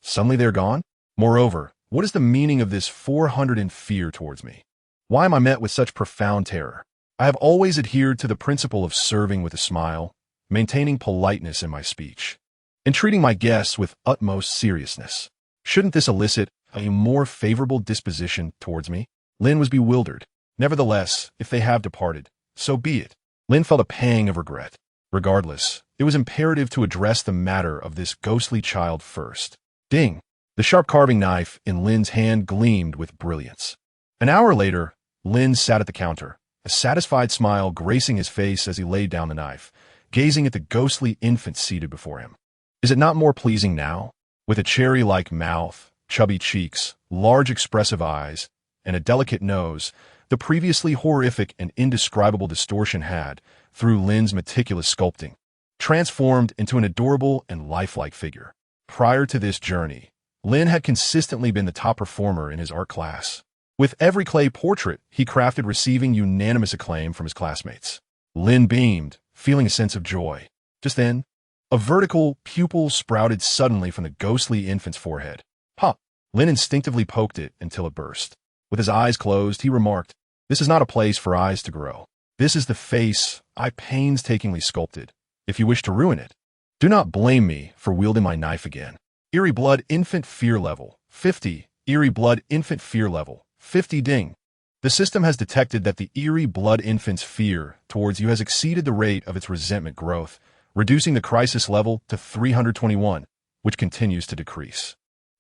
suddenly they're gone? Moreover, what is the meaning of this 400 in fear towards me? Why am I met with such profound terror? I have always adhered to the principle of serving with a smile, maintaining politeness in my speech, and treating my guests with utmost seriousness. Shouldn't this elicit a more favorable disposition towards me?" Lin was bewildered. Nevertheless, if they have departed, so be it. Lin felt a pang of regret. Regardless, it was imperative to address the matter of this ghostly child first. Ding! The sharp carving knife in Lin's hand gleamed with brilliance. An hour later, Lin sat at the counter, a satisfied smile gracing his face as he laid down the knife, gazing at the ghostly infant seated before him. Is it not more pleasing now? With a cherry-like mouth, chubby cheeks, large expressive eyes, and a delicate nose, the previously horrific and indescribable distortion had, through Lin's meticulous sculpting, transformed into an adorable and lifelike figure. Prior to this journey, Lin had consistently been the top performer in his art class, with every clay portrait he crafted receiving unanimous acclaim from his classmates. Lin beamed, feeling a sense of joy. Just then, a vertical pupil sprouted suddenly from the ghostly infant's forehead. Pop! Lin instinctively poked it until it burst. With his eyes closed, he remarked, "This is not a place for eyes to grow. This is the face I painstakingly sculpted. If you wish to ruin it, do not blame me for wielding my knife again." Eerie blood infant fear level, 50. Eerie blood infant fear level, 50. Ding. The system has detected that the eerie blood infant's fear towards you has exceeded the rate of its resentment growth, reducing the crisis level to 321, which continues to decrease.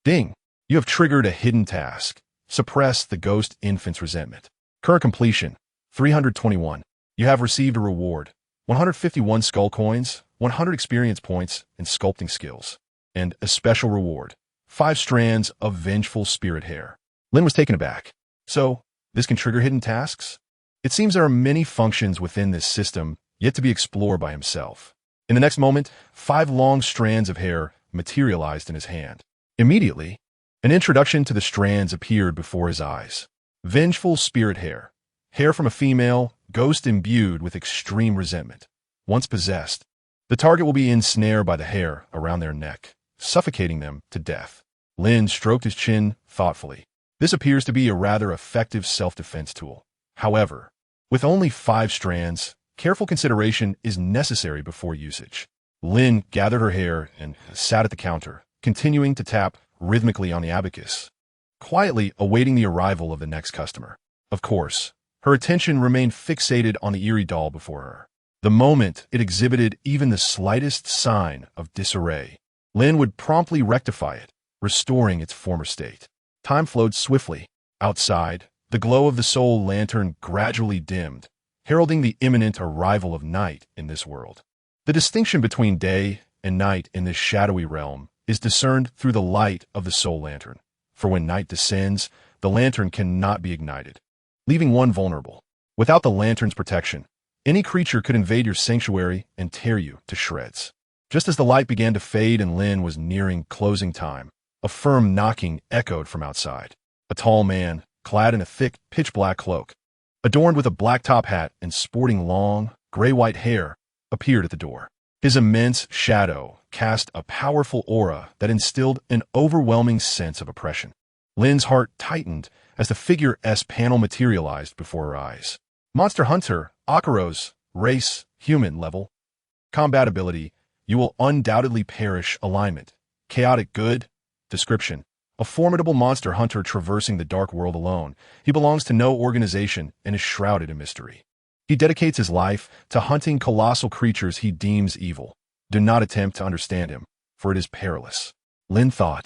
Ding. You have triggered a hidden task. Suppress the ghost infant's resentment. Current completion, 321. You have received a reward, 151 skull coins, 100 experience points, and sculpting skills. And a special reward, 5 strands of vengeful spirit hair. Lin was taken aback. So, this can trigger hidden tasks? It seems there are many functions within this system yet to be explored by himself. In the next moment, 5 long strands of hair materialized in his hand. Immediately, an introduction to the strands appeared before his eyes. Vengeful spirit hair. Hair from a female, ghost imbued with extreme resentment. Once possessed, the target will be ensnared by the hair around their neck, suffocating them to death. Lin stroked his chin thoughtfully. This appears to be a rather effective self-defense tool. However, with only 5 strands, careful consideration is necessary before usage. Lin gathered her hair and sat at the counter, continuing to tap rhythmically on the abacus, quietly awaiting the arrival of the next customer. Of course, her attention remained fixated on the eerie doll before her. The moment it exhibited even the slightest sign of disarray, Lin would promptly rectify it, restoring its former state. Time flowed swiftly. Outside, the glow of the soul lantern gradually dimmed, heralding the imminent arrival of night in this world. The distinction between day and night in this shadowy realm is discerned through the light of the soul lantern, for when night descends, the lantern cannot be ignited, leaving one vulnerable. Without the lantern's protection, any creature could invade your sanctuary and tear you to shreds. Just as the light began to fade and Lin was nearing closing time, a firm knocking echoed from outside. A tall man, clad in a thick, pitch-black cloak, adorned with a black top hat and sporting long, gray-white hair, appeared at the door. His immense shadow cast a powerful aura that instilled an overwhelming sense of oppression. Lin's heart tightened as the figure's panel materialized before her eyes. Monster Hunter, Akaros, race, human level. Combat ability, you will undoubtedly perish. Alignment, chaotic good. Description, a formidable monster hunter traversing the dark world alone. He belongs to no organization and is shrouded in mystery. He dedicates his life to hunting colossal creatures he deems evil. Do not attempt to understand him, for it is perilous. Lin thought.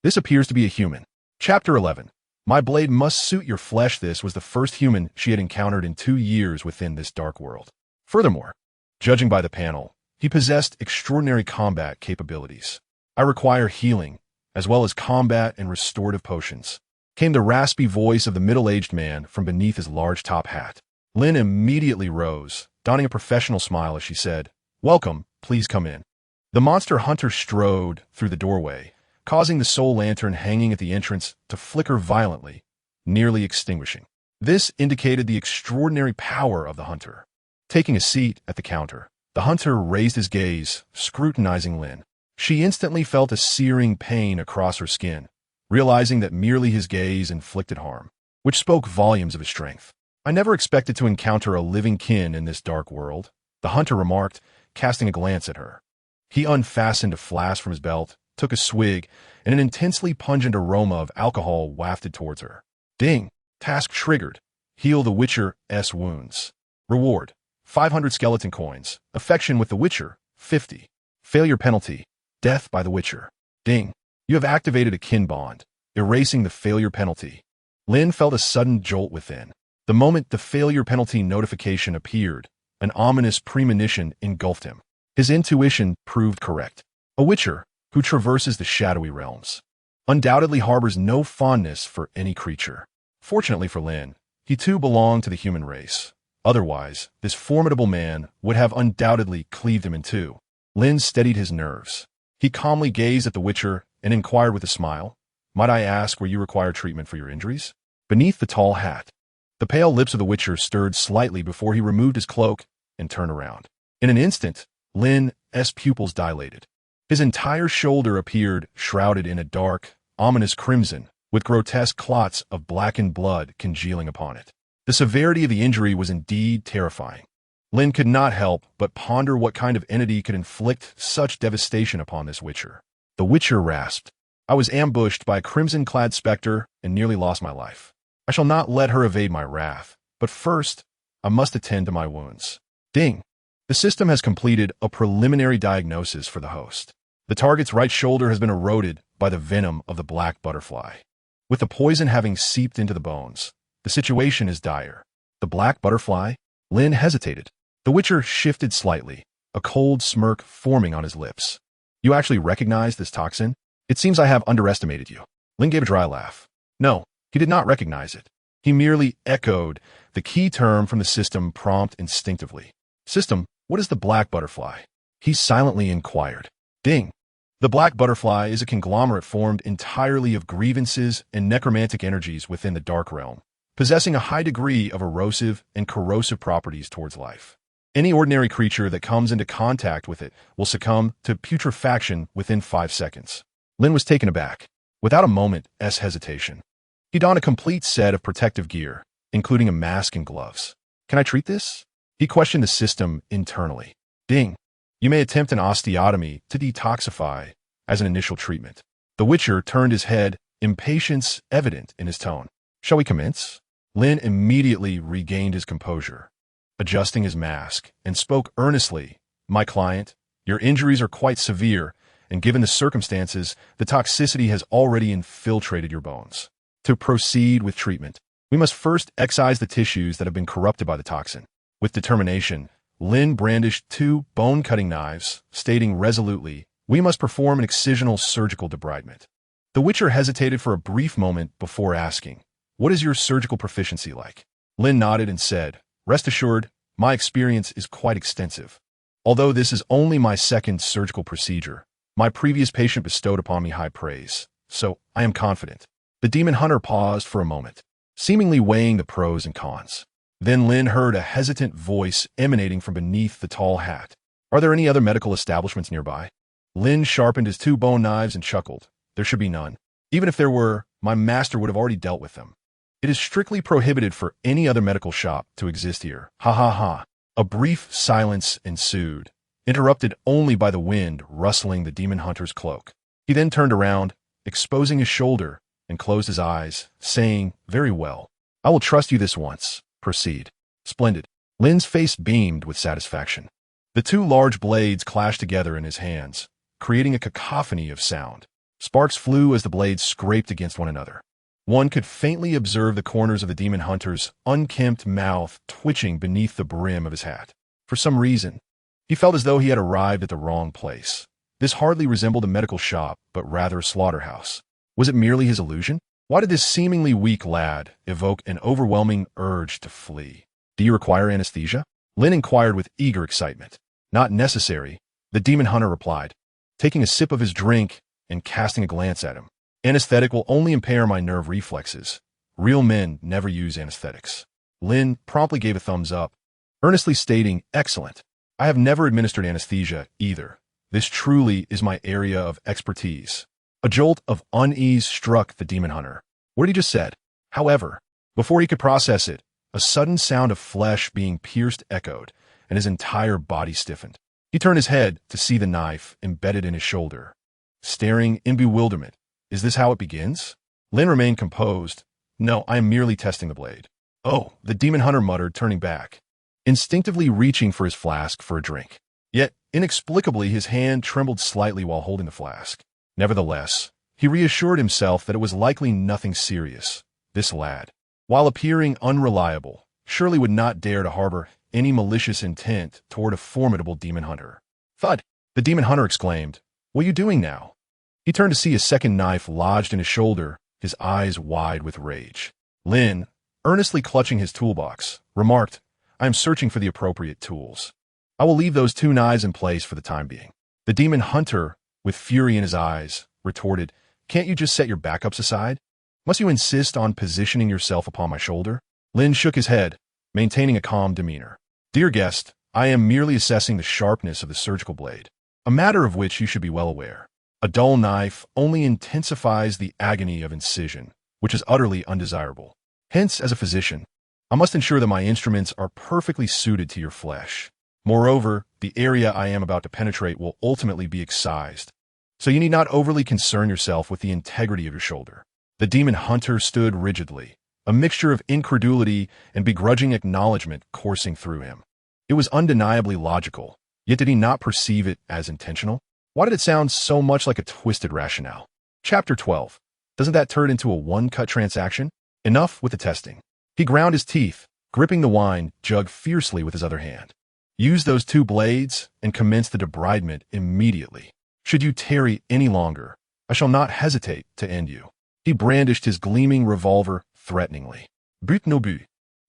This appears to be a human. Chapter 11. My blade must suit your flesh. This was the first human she had encountered in 2 years within this dark world. Furthermore, judging by the panel, he possessed extraordinary combat capabilities. I require healing, as well as combat and restorative potions, came the raspy voice of the middle-aged man from beneath his large top hat. Lin immediately rose, donning a professional smile as she said, "Welcome, please come in." The monster hunter strode through the doorway, causing the soul lantern hanging at the entrance to flicker violently, nearly extinguishing. This indicated the extraordinary power of the hunter. Taking a seat at the counter, the hunter raised his gaze, scrutinizing Lin. She instantly felt a searing pain across her skin, realizing that merely his gaze inflicted harm, which spoke volumes of his strength. I never expected to encounter a living kin in this dark world, the hunter remarked, casting a glance at her. He unfastened a flask from his belt, took a swig, and an intensely pungent aroma of alcohol wafted towards her. Ding! Task triggered. Heal the Witcher's wounds. Reward: 500 skeleton coins. Affection with the Witcher, 50. Failure penalty: death by the Witcher. Ding! You have activated a kin bond, erasing the failure penalty. Lin felt a sudden jolt within. The moment the failure penalty notification appeared, an ominous premonition engulfed him. His intuition proved correct. A Witcher, who traverses the shadowy realms, undoubtedly harbors no fondness for any creature. Fortunately for Lin, he too belonged to the human race. Otherwise, this formidable man would have undoubtedly cleaved him in two. Lin steadied his nerves. He calmly gazed at the Witcher and inquired with a smile, "Might I ask where you require treatment for your injuries?" Beneath the tall hat, the pale lips of the Witcher stirred slightly before he removed his cloak and turned around. In an instant, Lin's pupils dilated. His entire shoulder appeared shrouded in a dark, ominous crimson, with grotesque clots of blackened blood congealing upon it. The severity of the injury was indeed terrifying. Lin could not help but ponder what kind of entity could inflict such devastation upon this Witcher. The Witcher rasped, "I was ambushed by a crimson-clad specter and nearly lost my life. I shall not let her evade my wrath, but first, I must attend to my wounds." Ding! The system has completed a preliminary diagnosis for the host. The target's right shoulder has been eroded by the venom of the black butterfly. With the poison having seeped into the bones, the situation is dire. The black butterfly? Lin hesitated. The Witcher shifted slightly, a cold smirk forming on his lips. "You actually recognize this toxin? It seems I have underestimated you." Lin gave a dry laugh. No, he did not recognize it. He merely echoed the key term from the system prompt instinctively. "System, what is the black butterfly?" He silently inquired. Ding! The black butterfly is a conglomerate formed entirely of grievances and necromantic energies within the dark realm, possessing a high degree of erosive and corrosive properties towards life. Any ordinary creature that comes into contact with it will succumb to putrefaction within 5 seconds. Lin was taken aback. Without a moment's hesitation, he donned a complete set of protective gear, including a mask and gloves. Can I treat this? He questioned the system internally. Ding. You may attempt an osteotomy to detoxify as an initial treatment. The Witcher turned his head, impatience evident in his tone. Shall we commence? Lin immediately regained his composure, adjusting his mask, and spoke earnestly. My client, your injuries are quite severe, and given the circumstances, the toxicity has already infiltrated your bones. To proceed with treatment, we must first excise the tissues that have been corrupted by the toxin. With determination, Lin brandished 2 bone-cutting knives, stating resolutely, we must perform an excisional surgical debridement. The Witcher hesitated for a brief moment before asking, what is your surgical proficiency like? Lin nodded and said, rest assured, my experience is quite extensive. Although this is only my 2nd surgical procedure, my previous patient bestowed upon me high praise, so I am confident. The demon hunter paused for a moment, seemingly weighing the pros and cons. Then Lin heard a hesitant voice emanating from beneath the tall hat. Are there any other medical establishments nearby? Lin sharpened his 2 bone knives and chuckled. There should be none. Even if there were, my master would have already dealt with them. It is strictly prohibited for any other medical shop to exist here. Ha ha ha. A brief silence ensued, interrupted only by the wind rustling the demon hunter's cloak. He then turned around, exposing his shoulder, and closed his eyes, saying, very well. I will trust you this once. Proceed. Splendid. Lin's face beamed with satisfaction. The 2 large blades clashed together in his hands, creating a cacophony of sound. Sparks flew as the blades scraped against one another. One could faintly observe the corners of the demon hunter's unkempt mouth twitching beneath the brim of his hat. For some reason, he felt as though he had arrived at the wrong place. This hardly resembled a medical shop, but rather a slaughterhouse. Was it merely his illusion? Why did this seemingly weak lad evoke an overwhelming urge to flee? Do you require anesthesia? Lin inquired with eager excitement. Not necessary, the demon hunter replied, taking a sip of his drink and casting a glance at him. Anesthetic will only impair my nerve reflexes. Real men never use anesthetics. Lin promptly gave a thumbs up, earnestly stating, excellent. I have never administered anesthesia either. This truly is my area of expertise. A jolt of unease struck the demon hunter. What had he just said? However, before he could process it, a sudden sound of flesh being pierced echoed, and his entire body stiffened. He turned his head to see the knife embedded in his shoulder. Staring in bewilderment, is this how it begins? Lin remained composed. No, I am merely testing the blade. Oh, the demon hunter muttered, turning back, instinctively reaching for his flask for a drink. Yet, inexplicably, his hand trembled slightly while holding the flask. Nevertheless, he reassured himself that it was likely nothing serious. This lad, while appearing unreliable, surely would not dare to harbor any malicious intent toward a formidable demon hunter. Thud! The demon hunter exclaimed, what are you doing now? He turned to see a 2nd knife lodged in his shoulder, his eyes wide with rage. Lin, earnestly clutching his toolbox, remarked, I am searching for the appropriate tools. I will leave those 2 knives in place for the time being. The demon hunter, with fury in his eyes, retorted, can't you just set your backups aside? Must you insist on positioning yourself upon my shoulder? Lin shook his head, maintaining a calm demeanor. Dear guest, I am merely assessing the sharpness of the surgical blade, a matter of which you should be well aware. A dull knife only intensifies the agony of incision, which is utterly undesirable. Hence, as a physician, I must ensure that my instruments are perfectly suited to your flesh. Moreover, the area I am about to penetrate will ultimately be excised, so you need not overly concern yourself with the integrity of your shoulder. The demon hunter stood rigidly, a mixture of incredulity and begrudging acknowledgement coursing through him. It was undeniably logical, yet did he not perceive it as intentional? Why did it sound so much like a twisted rationale? Chapter 12. Doesn't that turn into a one-cut transaction? Enough with the testing. He ground his teeth, gripping the wine jug fiercely with his other hand. Use those 2 blades and commence the debridement immediately. Should you tarry any longer, I shall not hesitate to end you. He brandished his gleaming revolver threateningly. But no but.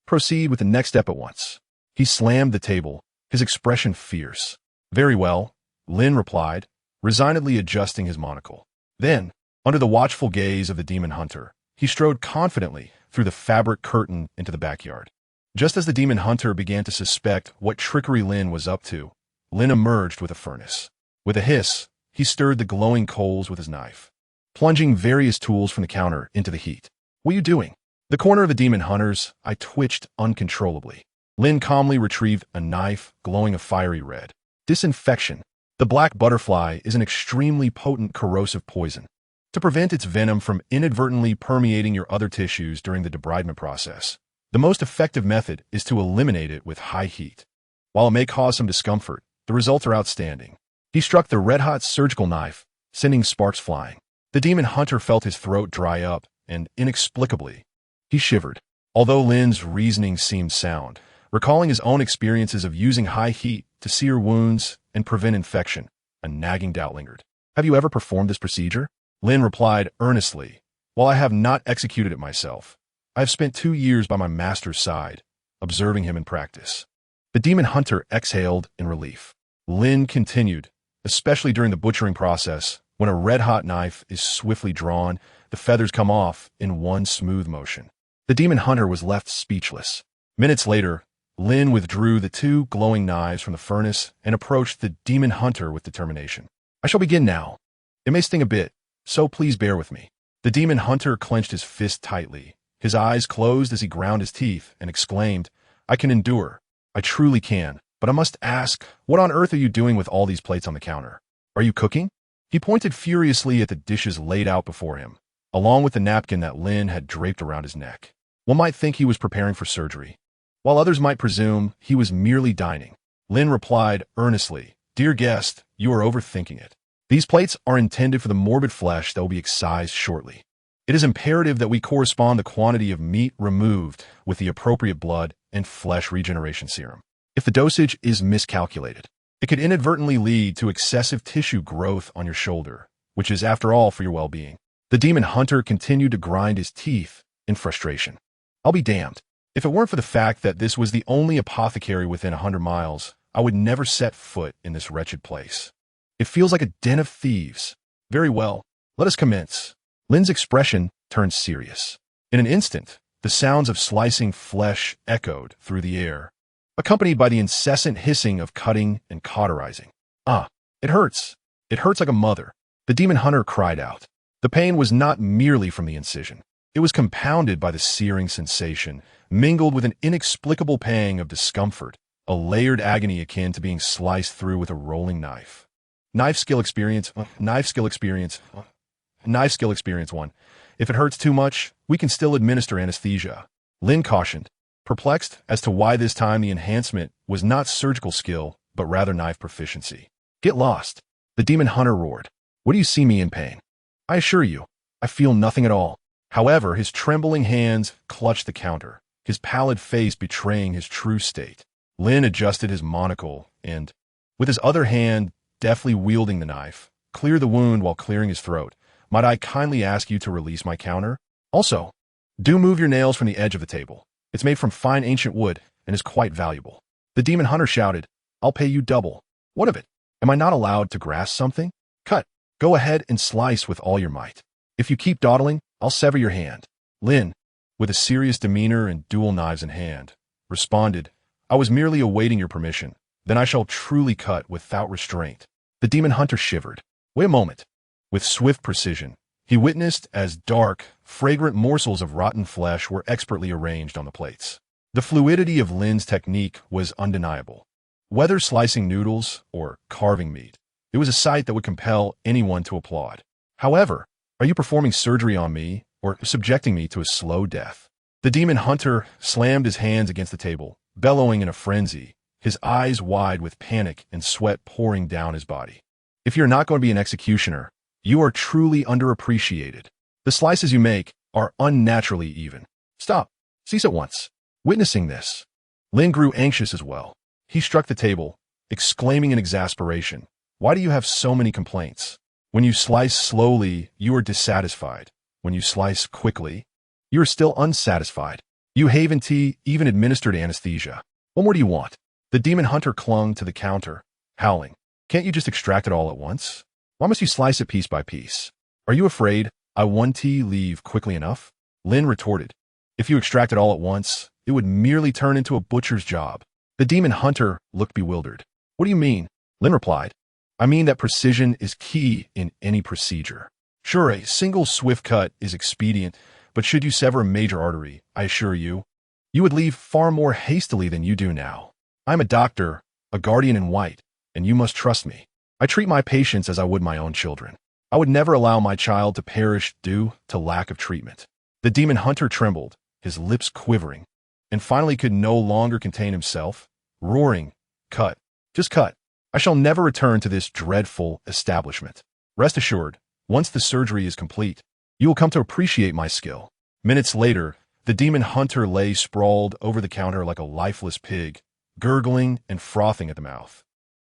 Proceed with the next step at once. He slammed the table, his expression fierce. Very well, Lin replied, resignedly adjusting his monocle. Then, under the watchful gaze of the demon hunter, he strode confidently through the fabric curtain into the backyard. Just as the demon hunter began to suspect what trickery Lin was up to, Lin emerged with a furnace. With a hiss, he stirred the glowing coals with his knife. plunging various tools from the counter into the heat. "What are you doing?" The corner of the demon hunters, I twitched uncontrollably. Lin calmly retrieved a knife, glowing a fiery red. "Disinfection. The black butterfly is an extremely potent corrosive poison. To prevent its venom from inadvertently permeating your other tissues during the debridement process, the most effective method is to eliminate it with high heat. While it may cause some discomfort, the results are outstanding." He struck the red-hot surgical knife, sending sparks flying. The demon hunter felt his throat dry up, and inexplicably, he shivered. Although Lin's reasoning seemed sound, recalling his own experiences of using high heat to sear wounds and prevent infection, a nagging doubt lingered. "Have you ever performed this procedure?" Lin replied earnestly. "While I have not executed it myself, I have spent 2 years by my master's side, observing him in practice." The demon hunter exhaled in relief. Lin continued, "Especially during the butchering process, when a red-hot knife is swiftly drawn, the feathers come off in one smooth motion." The demon hunter was left speechless. Minutes later, Lin withdrew the 2 glowing knives from the furnace and approached the demon hunter with determination. "I shall begin now. It may sting a bit, so please bear with me." The demon hunter clenched his fist tightly. His eyes closed as he ground his teeth and exclaimed, "I can endure. I truly can. But I must ask, what on earth are you doing with all these plates on the counter? Are you cooking?" He pointed furiously at the dishes laid out before him, along with the napkin that Lin had draped around his neck. One might think he was preparing for surgery, while others might presume he was merely dining. Lin replied earnestly, "Dear guest, you are overthinking it. These plates are intended for the morbid flesh that will be excised shortly. It is imperative that we correspond the quantity of meat removed with the appropriate blood and flesh regeneration serum. If the dosage is miscalculated, it could inadvertently lead to excessive tissue growth on your shoulder, which is, after all, for your well-being." The demon hunter continued to grind his teeth in frustration. "I'll be damned. If it weren't for the fact that this was the only apothecary within 100 miles, I would never set foot in this wretched place. It feels like a den of thieves. Very well, let us commence." Lin's expression turned serious. In an instant, the sounds of slicing flesh echoed through the air, accompanied by the incessant hissing of cutting and cauterizing. "Ah, it hurts. It hurts like a mother," the demon hunter cried out. The pain was not merely from the incision. It was compounded by the searing sensation, mingled with an inexplicable pang of discomfort, a layered agony akin to being sliced through with a rolling knife. Knife skill experience 1. "If it hurts too much, we can still administer anesthesia," Lin cautioned, perplexed as to why this time the enhancement was not surgical skill, but rather knife proficiency. "Get lost," the demon hunter roared. "What do you see me in pain? I assure you, I feel nothing at all." However, his trembling hands clutched the counter, his pallid face betraying his true state. Lin adjusted his monocle and, with his other hand deftly wielding the knife, cleared the wound while clearing his throat. "Might I kindly ask you to release my counter? Also, do move your nails from the edge of the table. It's made from fine ancient wood and is quite valuable." The demon hunter shouted, "I'll pay you double." "What of it? Am I not allowed to grasp something? Cut. Go ahead and slice with all your might. If you keep dawdling, I'll sever your hand." Lin, with a serious demeanor and dual knives in hand, responded, "I was merely awaiting your permission. Then I shall truly cut without restraint." The demon hunter shivered. "Wait a moment." With swift precision, he witnessed as dark, fragrant morsels of rotten flesh were expertly arranged on the plates. The fluidity of Lin's technique was undeniable. Whether slicing noodles or carving meat, it was a sight that would compel anyone to applaud. "However, are you performing surgery on me or subjecting me to a slow death?" The demon hunter slammed his hands against the table, bellowing in a frenzy, his eyes wide with panic and sweat pouring down his body. "If you're not going to be an executioner, you are truly underappreciated. The slices you make are unnaturally even. Stop. Cease at once." Witnessing this, Lin grew anxious as well. He struck the table, exclaiming in exasperation, "Why do you have so many complaints? When you slice slowly, you are dissatisfied. When you slice quickly, you are still unsatisfied. You haven't even administered anesthesia. What more do you want?" The demon hunter clung to the counter, howling. "Can't you just extract it all at once? Why must you slice it piece by piece? Are you afraid I won't leave quickly enough?" Lin retorted, "If you extract it all at once, it would merely turn into a butcher's job." The demon hunter looked bewildered. "What do you mean?" Lin replied, "I mean that precision is key in any procedure. Sure, a single swift cut is expedient, but should you sever a major artery, I assure you, you would leave far more hastily than you do now. I'm a doctor, a guardian in white, and you must trust me. I treat my patients as I would my own children. I would never allow my child to perish due to lack of treatment. The demon hunter trembled, his lips quivering, and finally could no longer contain himself, roaring, "Cut. Just cut. I shall never return to this dreadful establishment. Rest assured, once the surgery is complete, you will come to appreciate my skill." Minutes later, the demon hunter lay sprawled over the counter like a lifeless pig, gurgling and frothing at the mouth.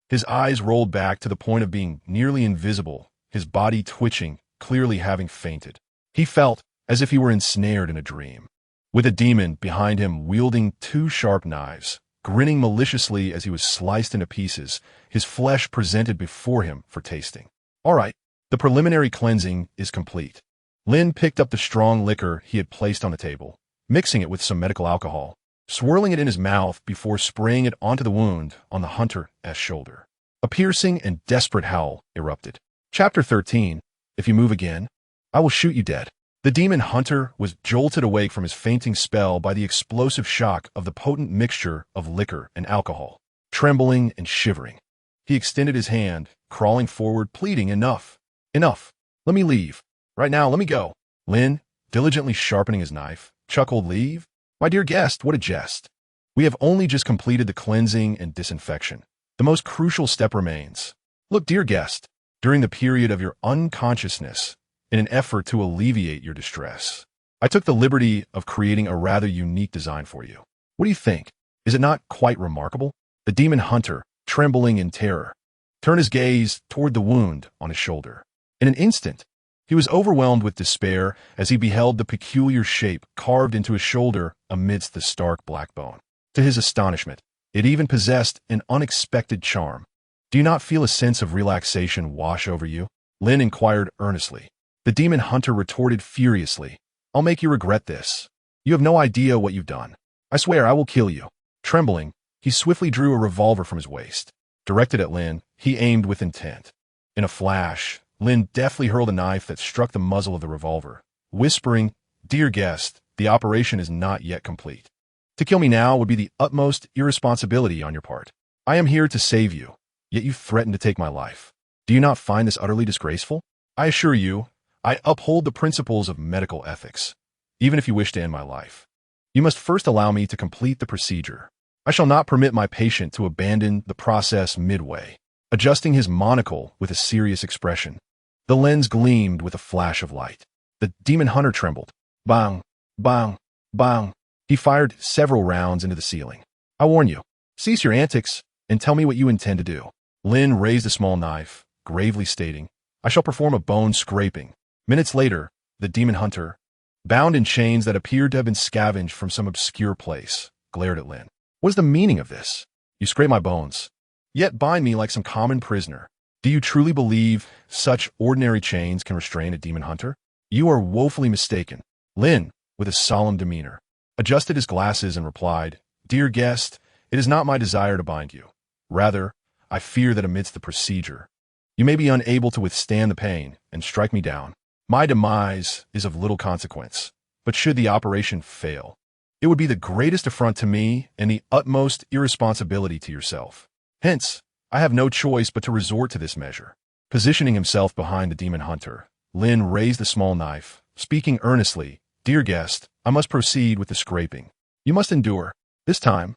His eyes rolled back to the point of being nearly invisible, his body twitching, clearly having fainted. He felt as if he were ensnared in a dream, with a demon behind him wielding two sharp knives, grinning maliciously as he was sliced into pieces, his flesh presented before him for tasting. All right, the preliminary cleansing is complete. Lin picked up the strong liquor he had placed on the table, mixing it with some medical alcohol, swirling it in his mouth before spraying it onto the wound on the hunter's shoulder. A piercing and desperate howl erupted. Chapter 13. If you move again, I will shoot you dead. The demon hunter was jolted awake from his fainting spell by the explosive shock of the potent mixture of liquor and alcohol. Trembling and shivering, he extended his hand, crawling forward, pleading, "Enough! Enough! Let me leave. Right now, let me go." Lin, diligently sharpening his knife, chuckled, "Leave? My dear guest, what a jest. We have only just completed the cleansing and disinfection. The most crucial step remains. Look, dear guest, during the period of your unconsciousness, in an effort to alleviate your distress, I took the liberty of creating a rather unique design for you. What do you think? Is it not quite remarkable?" The demon hunter, trembling in terror, turned his gaze toward the wound on his shoulder. In an instant, he was overwhelmed with despair as he beheld the peculiar shape carved into his shoulder amidst the stark black bone. To his astonishment, it even possessed an unexpected charm. "Do you not feel a sense of relaxation wash over you?" Lin inquired earnestly. The demon hunter retorted furiously, "I'll make you regret this. You have no idea what you've done. I swear I will kill you." Trembling, he swiftly drew a revolver from his waist. Directed at Lin, he aimed with intent. In a flash, Lin deftly hurled a knife that struck the muzzle of the revolver, whispering, "Dear guest, the operation is not yet complete. To kill me now would be the utmost irresponsibility on your part. I am here to save you, yet you threaten to take my life. Do you not find this utterly disgraceful? I assure you, I uphold the principles of medical ethics, even if you wish to end my life. You must first allow me to complete the procedure. I shall not permit my patient to abandon the process midway." Adjusting his monocle with a serious expression, the lens gleamed with a flash of light. The demon hunter trembled. Bang, bang, bang. He fired several rounds into the ceiling. "I warn you, cease your antics and tell me what you intend to do." Lin raised a small knife, gravely stating, "I shall perform a bone scraping." Minutes later, the demon hunter, bound in chains that appeared to have been scavenged from some obscure place, glared at Lin. "What is the meaning of this? You scrape my bones, yet bind me like some common prisoner. Do you truly believe such ordinary chains can restrain a demon hunter? You are woefully mistaken." Lin, with a solemn demeanor, adjusted his glasses and replied, "Dear guest, it is not my desire to bind you. Rather, I fear that amidst the procedure, you may be unable to withstand the pain and strike me down. My demise is of little consequence, but should the operation fail, it would be the greatest affront to me and the utmost irresponsibility to yourself. Hence, I have no choice but to resort to this measure." Positioning himself behind the demon hunter, Lin raised the small knife, speaking earnestly, "Dear guest, I must proceed with the scraping. You must endure. This time,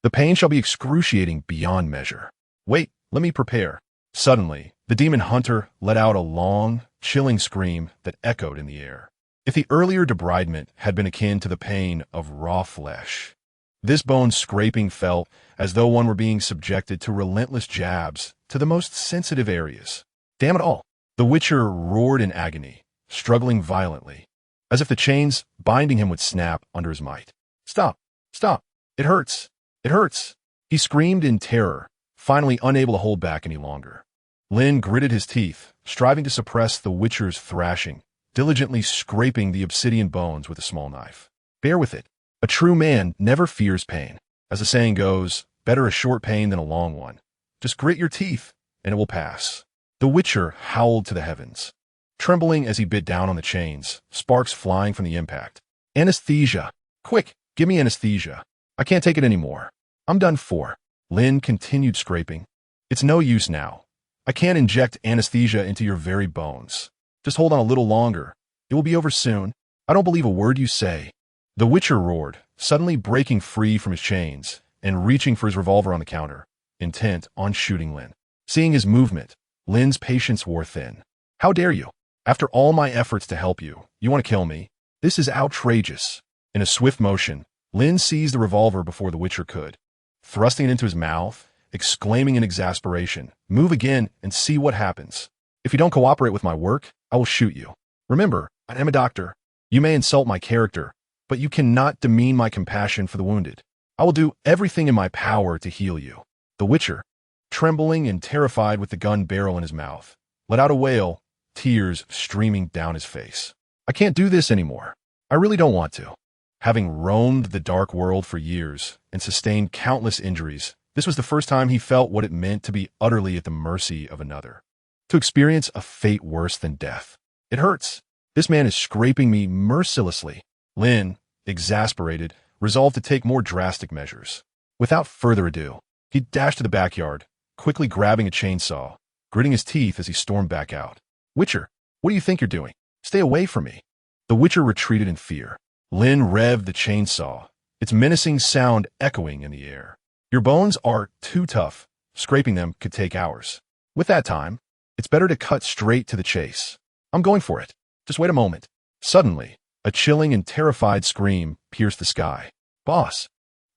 the pain shall be excruciating beyond measure. Wait, let me prepare." Suddenly, the demon hunter let out a long, chilling scream that echoed in the air. If the earlier debridement had been akin to the pain of raw flesh, this bone scraping felt as though one were being subjected to relentless jabs to the most sensitive areas. Damn it all! The Witcher roared in agony, struggling violently, as if the chains binding him would snap under his might. "Stop! Stop! It hurts! It hurts!" He screamed in terror, finally unable to hold back any longer. Lin gritted his teeth, striving to suppress the Witcher's thrashing, diligently scraping the obsidian bones with a small knife. "Bear with it. A true man never fears pain. As the saying goes, better a short pain than a long one. Just grit your teeth, and it will pass." The Witcher howled to the heavens. trembling as he bit down on the chains, sparks flying from the impact. Anesthesia! Quick, give me anesthesia. I can't take it anymore. I'm done for. Lin continued scraping. It's no use now. I can't inject anesthesia into your very bones. Just hold on a little longer. It will be over soon. I don't believe a word you say. The Witcher roared, suddenly breaking free from his chains and reaching for his revolver on the counter, intent on shooting Lin. Seeing his movement, Lin's patience wore thin. How dare you? After all my efforts to help you, you want to kill me? This is outrageous. In a swift motion, Lin seized the revolver before the Witcher could. Thrusting it into his mouth, exclaiming in exasperation, "Move again and see what happens. If you don't cooperate with my work, I will shoot you. Remember, I am a doctor. You may insult my character, but you cannot demean my compassion for the wounded. I will do everything in my power to heal you." The Witcher, trembling and terrified with the gun barrel in his mouth, let out a wail, tears streaming down his face. "I can't do this anymore. I really don't want to." Having roamed the dark world for years and sustained countless injuries, this was the first time he felt what it meant to be utterly at the mercy of another. To experience a fate worse than death. It hurts. This man is scraping me mercilessly. Lin, exasperated, resolved to take more drastic measures. Without further ado, he dashed to the backyard, quickly grabbing a chainsaw, gritting his teeth as he stormed back out. "Witcher, what do you think you're doing? Stay away from me." The Witcher retreated in fear. Lin revved the chainsaw, its menacing sound echoing in the air. "Your bones are too tough. Scraping them could take hours. With that time, it's better to cut straight to the chase. I'm going for it. Just wait a moment." Suddenly, a chilling and terrified scream pierced the sky. "Boss,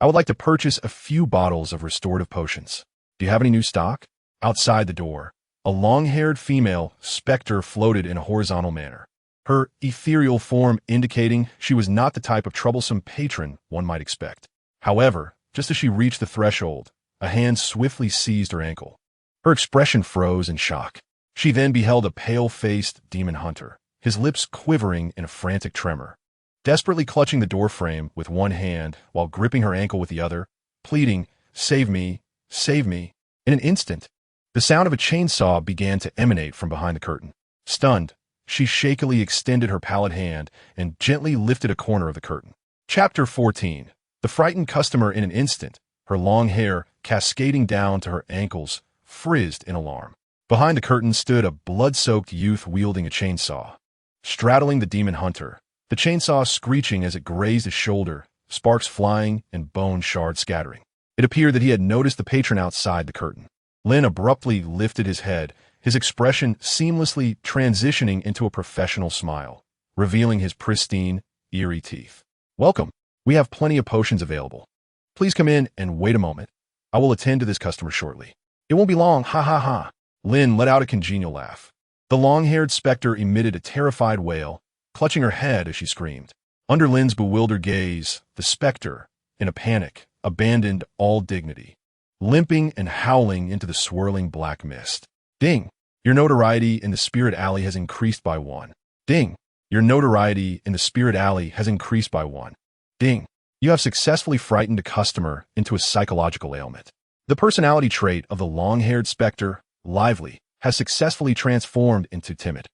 I would like to purchase a few bottles of restorative potions. Do you have any new stock?" Outside the door, a long-haired female specter floated in a horizontal manner, her ethereal form indicating she was not the type of troublesome patron one might expect. However, just as she reached the threshold, a hand swiftly seized her ankle. Her expression froze in shock. She then beheld a pale-faced demon hunter, his lips quivering in a frantic tremor. Desperately clutching the doorframe with one hand while gripping her ankle with the other, pleading, "Save me, save me." In an instant, the sound of a chainsaw began to emanate from behind the curtain. Stunned, she shakily extended her pallid hand and gently lifted a corner of the curtain. Chapter 14. The frightened customer in an instant, her long hair cascading down to her ankles, frizzed in alarm. Behind the curtain stood a blood-soaked youth wielding a chainsaw. Straddling the demon hunter, the chainsaw screeching as it grazed his shoulder, sparks flying and bone shards scattering. It appeared that he had noticed the patron outside the curtain. Lin abruptly lifted his head, his expression seamlessly transitioning into a professional smile, revealing his pristine, eerie teeth. "Welcome. We have plenty of potions available. Please come in and wait a moment. I will attend to this customer shortly." "It won't be long, ha ha ha." Lin let out a congenial laugh. The long-haired specter emitted a terrified wail, clutching her head as she screamed. Under Lin's bewildered gaze, the specter, in a panic, abandoned all dignity, limping and howling into the swirling black mist. "Ding! Your notoriety in the spirit alley has increased by 1. Ding! Your notoriety in the spirit alley has increased by 1. Ding! You have successfully frightened a customer into a psychological ailment." The personality trait of the long-haired specter, lively, has successfully transformed into timid.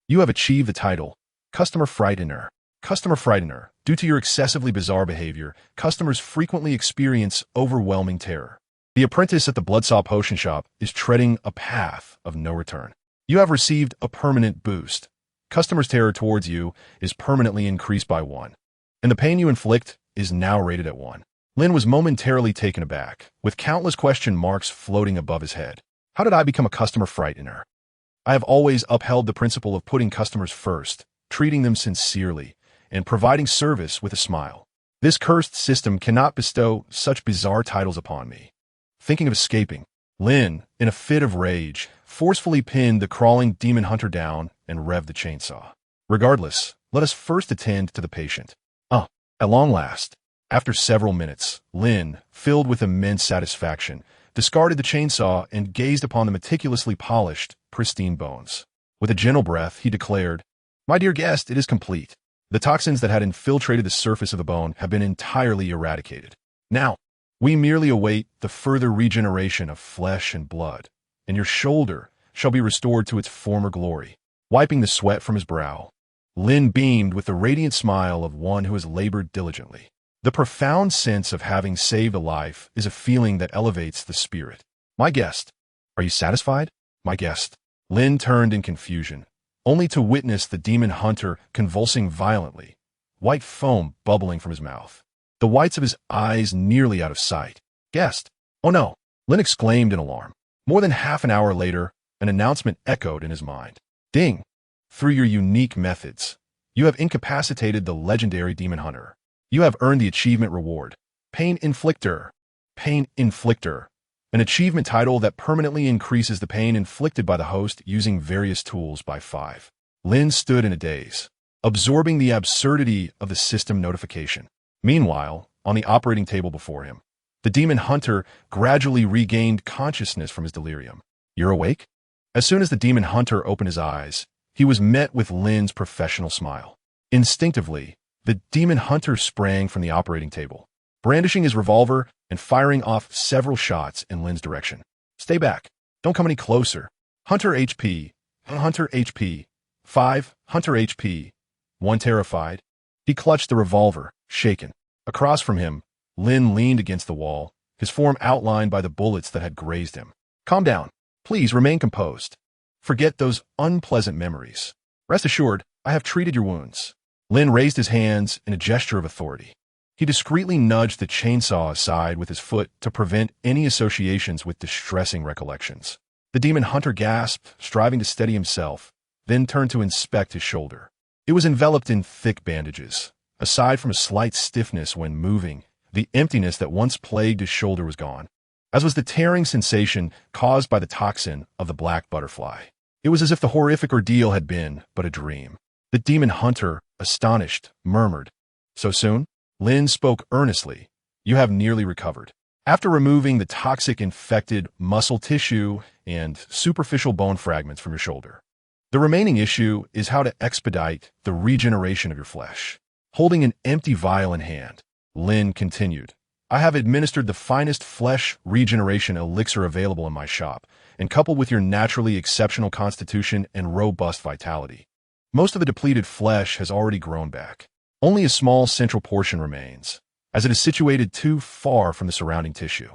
You have achieved the title, Customer Frightener. Customer Frightener. Due to your excessively bizarre behavior, customers frequently experience overwhelming terror. The apprentice at the Bloodsaw Potion Shop is treading a path of no return. You have received a permanent boost. Customers' terror towards you is permanently increased by 1, and the pain you inflict is now rated at 1. Lin was momentarily taken aback, with countless question marks floating above his head. How did I become a customer frightener? I have always upheld the principle of putting customers first, treating them sincerely, and providing service with a smile. This cursed system cannot bestow such bizarre titles upon me. Thinking of escaping, Lin, in a fit of rage, forcefully pinned the crawling demon hunter down and revved the chainsaw. Regardless, let us first attend to the patient. At long last, after several minutes, Lin, filled with immense satisfaction, discarded the chainsaw and gazed upon the meticulously polished, pristine bones. With a gentle breath, he declared, "My dear guest, it is complete. The toxins that had infiltrated the surface of the bone have been entirely eradicated. Now, we merely await the further regeneration of flesh and blood, and your shoulder shall be restored to its former glory." wiping the sweat from his brow. Lin beamed with the radiant smile of one who has labored diligently. The profound sense of having saved a life is a feeling that elevates the spirit. My guest, are you satisfied? My guest. Lin turned in confusion, only to witness the demon hunter convulsing violently, white foam bubbling from his mouth, the whites of his eyes nearly out of sight. Guest. Oh no, Lin exclaimed in alarm. More than half an hour later, an announcement echoed in his mind. Ding! Through your unique methods, you have incapacitated the legendary demon hunter. You have earned the achievement reward. Pain Inflictor. Pain Inflictor. An achievement title that permanently increases the pain inflicted by the host using various tools by 5. Lin stood in a daze, absorbing the absurdity of the system notification. Meanwhile, on the operating table before him, the demon hunter gradually regained consciousness from his delirium. You're awake? As soon as the demon hunter opened his eyes, he was met with Lin's professional smile. Instinctively, the demon hunter sprang from the operating table, brandishing his revolver and firing off several shots in Lin's direction. Stay back. Don't come any closer. Hunter HP. Hunter HP. 5. Hunter HP. 1 terrified. He clutched the revolver, shaken. Across from him, Lin leaned against the wall, his form outlined by the bullets that had grazed him. Calm down. Please remain composed. Forget those unpleasant memories. Rest assured, I have treated your wounds. Lin raised his hands in a gesture of authority. He discreetly nudged the chainsaw aside with his foot to prevent any associations with distressing recollections. The demon hunter gasped, striving to steady himself, then turned to inspect his shoulder. It was enveloped in thick bandages. Aside from a slight stiffness when moving, the emptiness that once plagued his shoulder was gone, as was the tearing sensation caused by the toxin of the black butterfly. It was as if the horrific ordeal had been but a dream. The demon hunter, astonished, murmured, "So soon?" Lin spoke earnestly. "You have nearly recovered." After removing the toxic infected muscle tissue and superficial bone fragments from your shoulder, the remaining issue is how to expedite the regeneration of your flesh. Holding an empty vial in hand, Lin continued, "I have administered the finest flesh regeneration elixir available in my shop, and coupled with your naturally exceptional constitution and robust vitality, most of the depleted flesh has already grown back. Only a small central portion remains, as it is situated too far from the surrounding tissue.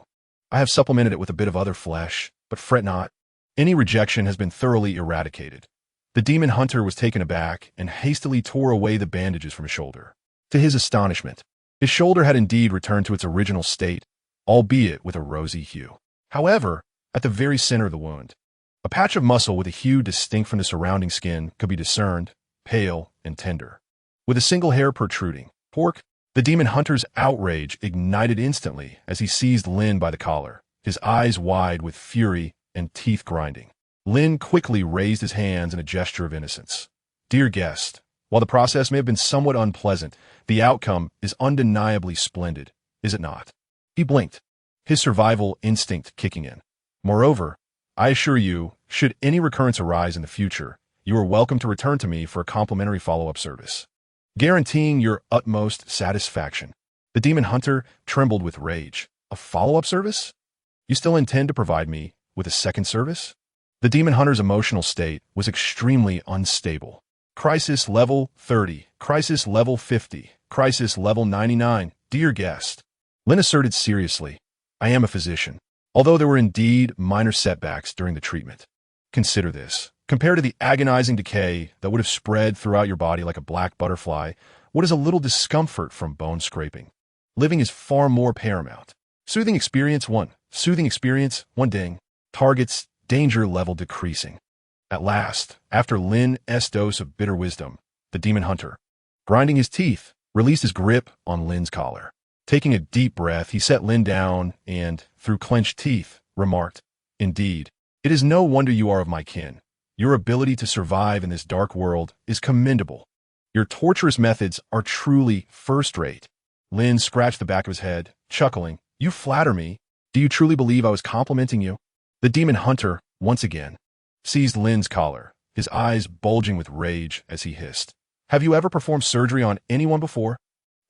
I have supplemented it with a bit of other flesh, but fret not. Any rejection has been thoroughly eradicated." The demon hunter was taken aback and hastily tore away the bandages from his shoulder. To his astonishment, his shoulder had indeed returned to its original state, albeit with a rosy hue. However, at the very center of the wound, a patch of muscle with a hue distinct from the surrounding skin could be discerned, pale and tender, with a single hair protruding. Pork! The demon hunter's outrage ignited instantly as he seized Lin by the collar, his eyes wide with fury and teeth grinding. Lin quickly raised his hands in a gesture of innocence. "Dear guest, while the process may have been somewhat unpleasant, the outcome is undeniably splendid, is it not?" He blinked, his survival instinct kicking in. "Moreover, I assure you, should any recurrence arise in the future, you are welcome to return to me for a complimentary follow-up service, guaranteeing your utmost satisfaction." The demon hunter trembled with rage. "A follow-up service? You still intend to provide me with a second service?" The demon hunter's emotional state was extremely unstable. Crisis level 30, crisis level 50, crisis level 99. "Dear guest," Lin asserted seriously, "I am a physician. Although there were indeed minor setbacks during the treatment. Consider this. Compared to the agonizing decay that would have spread throughout your body like a black butterfly, what is a little discomfort from bone scraping? Living is far more paramount. Soothing experience 1. Soothing experience 1 ding. Target's danger level decreasing." At last, after Lin's dose of bitter wisdom, the demon hunter, grinding his teeth, released his grip on Lin's collar. Taking a deep breath, he set Lin down and, through clenched teeth, remarked, "Indeed, it is no wonder you are of my kin. Your ability to survive in this dark world is commendable. Your torturous methods are truly first-rate." Lin scratched the back of his head, chuckling. "You flatter me. Do you truly believe I was complimenting you?" The demon hunter, once again, seized Lin's collar, his eyes bulging with rage as he hissed, "Have you ever performed surgery on anyone before?"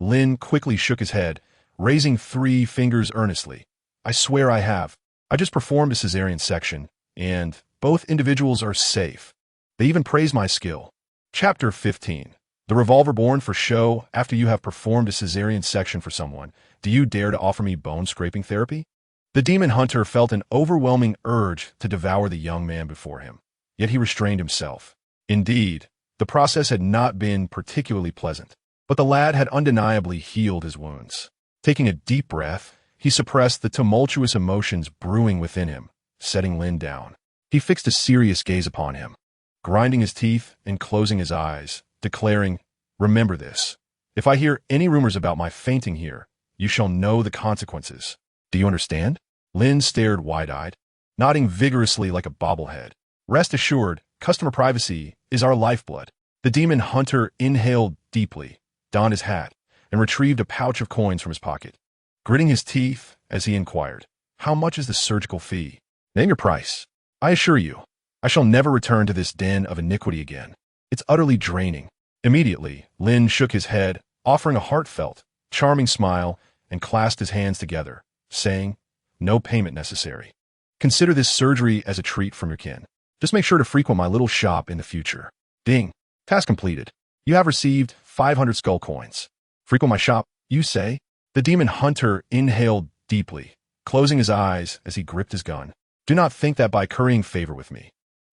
Lin quickly shook his head, raising 3 fingers earnestly. "I swear I have. I just performed a cesarean section, and both individuals are safe." They even praise my skill. Chapter 15. The revolver born for show. After you have performed a cesarean section for someone, do you dare to offer me bone-scraping therapy? The demon hunter felt an overwhelming urge to devour the young man before him, yet he restrained himself. Indeed, the process had not been particularly pleasant, but the lad had undeniably healed his wounds. Taking a deep breath, he suppressed the tumultuous emotions brewing within him, setting Lin down. He fixed a serious gaze upon him, grinding his teeth and closing his eyes, declaring, "Remember this. If I hear any rumors about my fainting here, you shall know the consequences. Do you understand?" Lin stared wide-eyed, nodding vigorously like a bobblehead. "Rest assured, customer privacy is our lifeblood." The demon hunter inhaled deeply, donned his hat, and retrieved a pouch of coins from his pocket. Gritting his teeth as he inquired, "How much is the surgical fee? Name your price. I assure you, I shall never return to this den of iniquity again. It's utterly draining." Immediately, Lin shook his head, offering a heartfelt, charming smile, and clasped his hands together, saying, "No payment necessary. Consider this surgery as a treat from your kin. Just make sure to frequent my little shop in the future." Ding. Task completed. You have received 500 skull coins. Frequent my shop, you say? The demon hunter inhaled deeply, closing his eyes as he gripped his gun. "Do not think that by currying favor with me,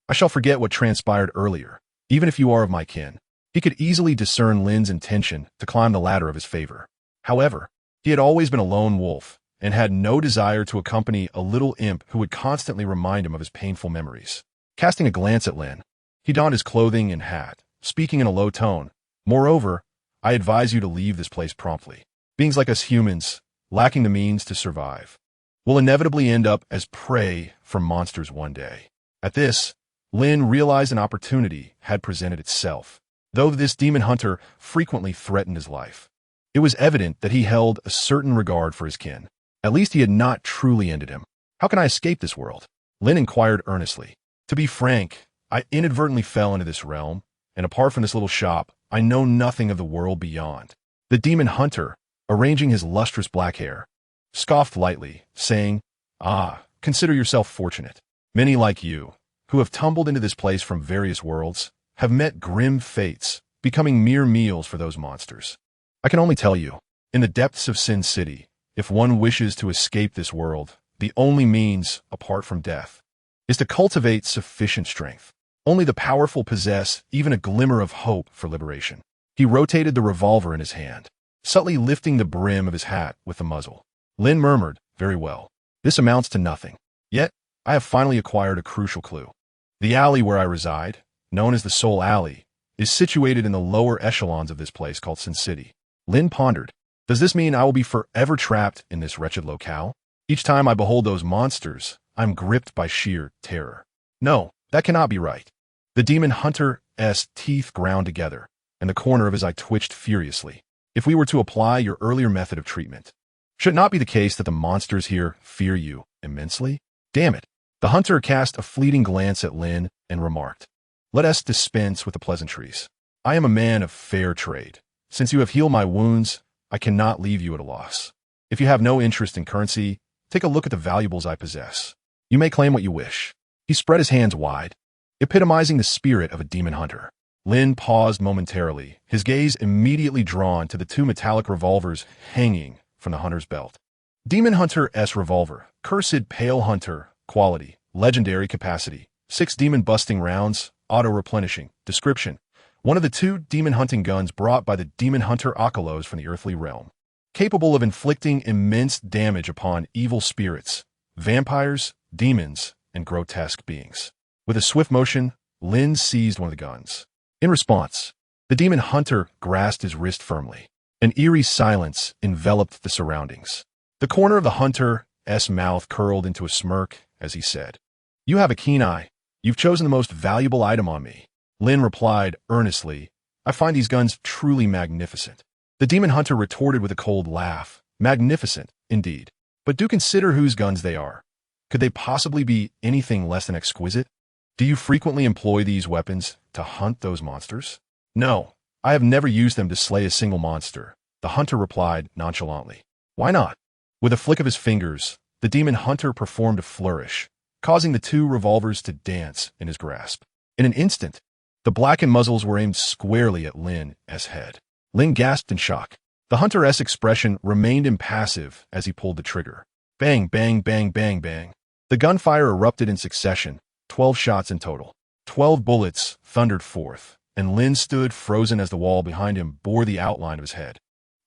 I shall forget what transpired earlier, even if you are of my kin." He could easily discern Lin's intention to climb the ladder of his favor. However, he had always been a lone wolf and had no desire to accompany a little imp who would constantly remind him of his painful memories. Casting a glance at Lin, he donned his clothing and hat, speaking in a low tone. "Moreover, I advise you to leave this place promptly. Beings like us humans, lacking the means to survive, will inevitably end up as prey for monsters one day." At this, Lin realized an opportunity had presented itself. Though this demon hunter frequently threatened his life, it was evident that he held a certain regard for his kin. At least he had not truly ended him. "How can I escape this world?" Lin inquired earnestly. "To be frank, I inadvertently fell into this realm, and apart from this little shop, I know nothing of the world beyond." The demon hunter, arranging his lustrous black hair, scoffed lightly, saying, "Ah, consider yourself fortunate. Many like you, who have tumbled into this place from various worlds, have met grim fates, becoming mere meals for those monsters. I can only tell you, in the depths of Sin City, if one wishes to escape this world, the only means, apart from death, is to cultivate sufficient strength. Only the powerful possess even a glimmer of hope for liberation." He rotated the revolver in his hand, subtly lifting the brim of his hat with the muzzle. Lin murmured, "Very well. This amounts to nothing. Yet, I have finally acquired a crucial clue. The alley where I reside, known as the Soul Alley, is situated in the lower echelons of this place called Sin City." Lin pondered. "Does this mean I will be forever trapped in this wretched locale? Each time I behold those monsters, I'm gripped by sheer terror. No, that cannot be right." The demon hunter's teeth ground together, and the corner of his eye twitched furiously. "If we were to apply your earlier method of treatment, should it not be the case that the monsters here fear you immensely? Damn it." The hunter cast a fleeting glance at Lin and remarked, "Let us dispense with the pleasantries. I am a man of fair trade. Since you have healed my wounds, I cannot leave you at a loss. If you have no interest in currency, take a look at the valuables I possess. You may claim what you wish." He spread his hands wide, epitomizing the spirit of a demon hunter. Lin paused momentarily, his gaze immediately drawn to the two metallic revolvers hanging from the hunter's belt. Demon Hunter-S revolver, cursed pale hunter, quality, legendary capacity, 6 demon-busting rounds, auto-replenishing, description. One of the 2 demon-hunting guns brought by the demon hunter Akalos from the earthly realm. Capable of inflicting immense damage upon evil spirits, vampires, demons, and grotesque beings. With a swift motion, Lin seized one of the guns. In response, the demon hunter grasped his wrist firmly. An eerie silence enveloped the surroundings. The corner of the hunter's mouth curled into a smirk as he said, "You have a keen eye. You've chosen the most valuable item on me." Lin replied earnestly, "I find these guns truly magnificent." The demon hunter retorted with a cold laugh, "Magnificent, indeed. But do consider whose guns they are. Could they possibly be anything less than exquisite? Do you frequently employ these weapons to hunt those monsters?" "No, I have never used them to slay a single monster," the hunter replied nonchalantly. "Why not?" With a flick of his fingers, the demon hunter performed a flourish, causing the 2 revolvers to dance in his grasp. In an instant, The blackened muzzles were aimed squarely at Lin's head. Lin gasped in shock. The hunter-esque expression remained impassive as he pulled the trigger. Bang, bang, bang, bang, bang. The gunfire erupted in succession, 12 shots in total. 12 bullets thundered forth, and Lin stood frozen as the wall behind him bore the outline of his head.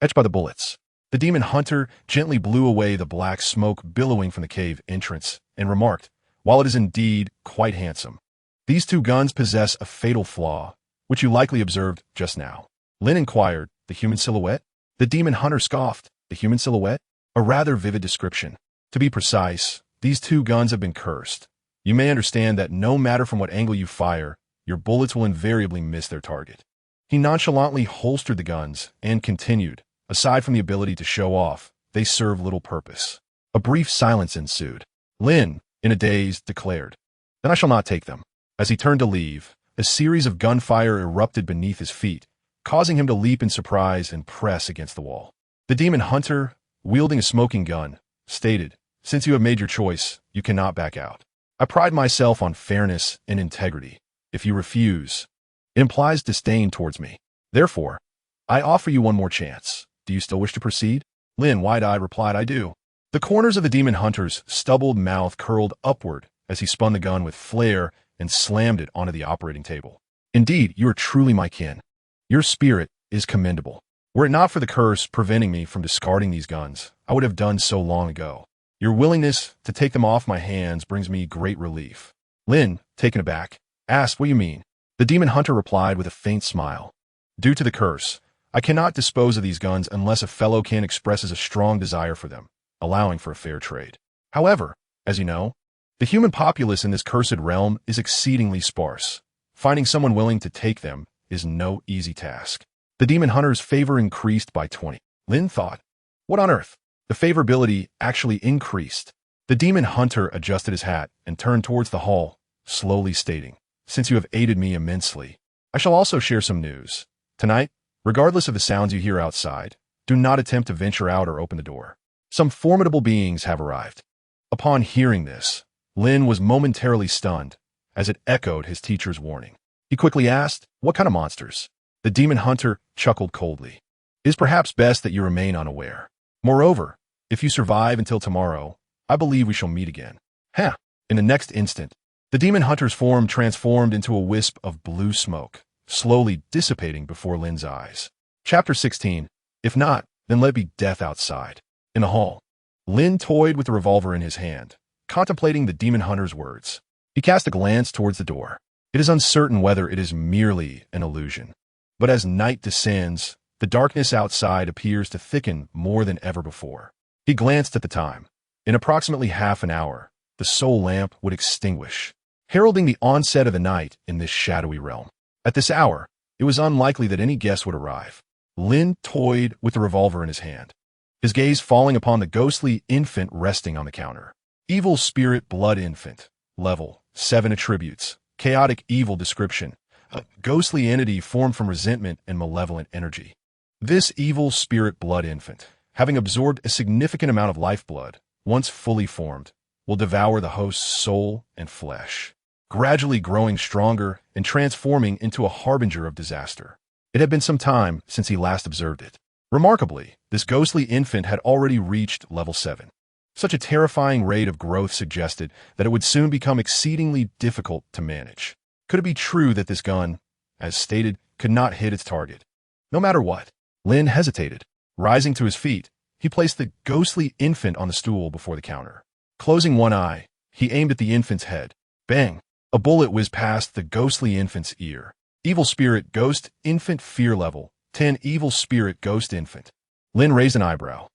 Etched by the bullets, the demon hunter gently blew away the black smoke billowing from the cave entrance and remarked, "While it is indeed quite handsome, these two guns possess a fatal flaw, which you likely observed just now." Lin inquired, "The human silhouette?" The demon hunter scoffed, "The human silhouette? A rather vivid description. To be precise, these two guns have been cursed. You may understand that no matter from what angle you fire, your bullets will invariably miss their target." He nonchalantly holstered the guns and continued, "Aside from the ability to show off, they serve little purpose." A brief silence ensued. Lin, in a daze, declared, "Then I shall not take them." As he turned to leave, a series of gunfire erupted beneath his feet, causing him to leap in surprise and press against the wall. The demon hunter, wielding a smoking gun, stated, "Since you have made your choice, you cannot back out. I pride myself on fairness and integrity. If you refuse, it implies disdain towards me. Therefore, I offer you one more chance. Do you still wish to proceed?" Lin, wide-eyed, replied, "I do." The corners of the demon hunter's stubbled mouth curled upward as he spun the gun with flair and slammed it onto the operating table. "Indeed, you are truly my kin. Your spirit is commendable. Were it not for the curse preventing me from discarding these guns, I would have done so long ago. Your willingness to take them off my hands brings me great relief." Lin, taken aback, asked, "What do you mean?" The demon hunter replied with a faint smile, "Due to the curse, I cannot dispose of these guns unless a fellow kin expresses a strong desire for them, allowing for a fair trade. However, as you know, the human populace in this cursed realm is exceedingly sparse. Finding someone willing to take them is no easy task." The demon hunter's favor increased by 20. Lin thought, "What on earth?" The favorability actually increased. The demon hunter adjusted his hat and turned towards the hall, slowly stating, "Since you have aided me immensely, I shall also share some news. Tonight, regardless of the sounds you hear outside, do not attempt to venture out or open the door. Some formidable beings have arrived." Upon hearing this, Lin was momentarily stunned, as it echoed his teacher's warning. He quickly asked, "What kind of monsters?" The demon hunter chuckled coldly. "It is perhaps best that you remain unaware. Moreover, if you survive until tomorrow, I believe we shall meet again." Ha! In the next instant, the demon hunter's form transformed into a wisp of blue smoke, slowly dissipating before Lin's eyes. Chapter 16. If not, then let it be death outside. In the hall, Lin toyed with the revolver in his hand, contemplating the demon hunter's words. He cast a glance towards the door. It is uncertain whether it is merely an illusion. But as night descends, the darkness outside appears to thicken more than ever before. He glanced at the time. In approximately half an hour, the soul lamp would extinguish, heralding the onset of the night in this shadowy realm. At this hour, it was unlikely that any guest would arrive. Lin toyed with the revolver in his hand, his gaze falling upon the ghostly infant resting on the counter. Evil spirit blood infant. Level 7 attributes. Chaotic evil description. A ghostly entity formed from resentment and malevolent energy. This evil spirit blood infant, having absorbed a significant amount of lifeblood, once fully formed, will devour the host's soul and flesh, gradually growing stronger and transforming into a harbinger of disaster. It had been some time since he last observed it. Remarkably, this ghostly infant had already reached level 7. Such a terrifying rate of growth suggested that it would soon become exceedingly difficult to manage. Could it be true that this gun, as stated, could not hit its target? No matter what, Lin hesitated. Rising to his feet, he placed the ghostly infant on the stool before the counter. Closing one eye, he aimed at the infant's head. Bang! A bullet whizzed past the ghostly infant's ear. Evil spirit ghost infant fear level 10. Evil spirit ghost infant. Lin raised an eyebrow,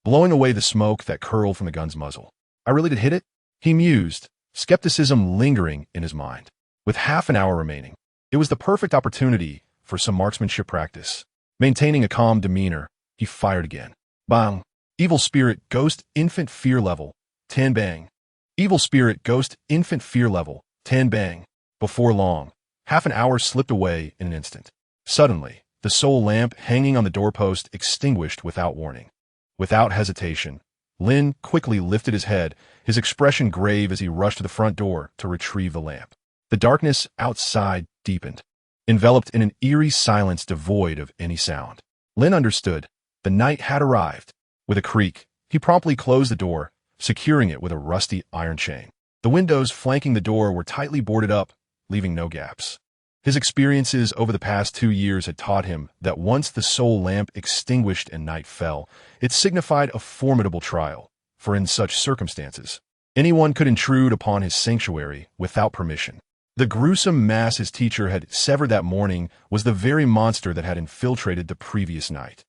blowing away the smoke that curled from the gun's muzzle. "I really did hit it?" he mused, skepticism lingering in his mind. With half an hour remaining, it was the perfect opportunity for some marksmanship practice. Maintaining a calm demeanor, he fired again. Bang! Evil spirit ghost infant fear level 10. Bang! Evil spirit ghost infant fear level 10. Bang! Before long, half an hour slipped away in an instant. Suddenly, the soul lamp hanging on the doorpost extinguished without warning. Without hesitation, Lin quickly lifted his head, his expression grave as he rushed to the front door to retrieve the lamp. The darkness outside deepened. enveloped in an eerie silence devoid of any sound. Lin understood. The night had arrived. With a creak, he promptly closed the door, securing it with a rusty iron chain. The windows flanking the door were tightly boarded up, leaving no gaps. His experiences over the past 2 years had taught him that once the soul lamp extinguished and night fell, it signified a formidable trial, for in such circumstances, anyone could intrude upon his sanctuary without permission. The gruesome mass his teacher had severed that morning was the very monster that had infiltrated the previous night.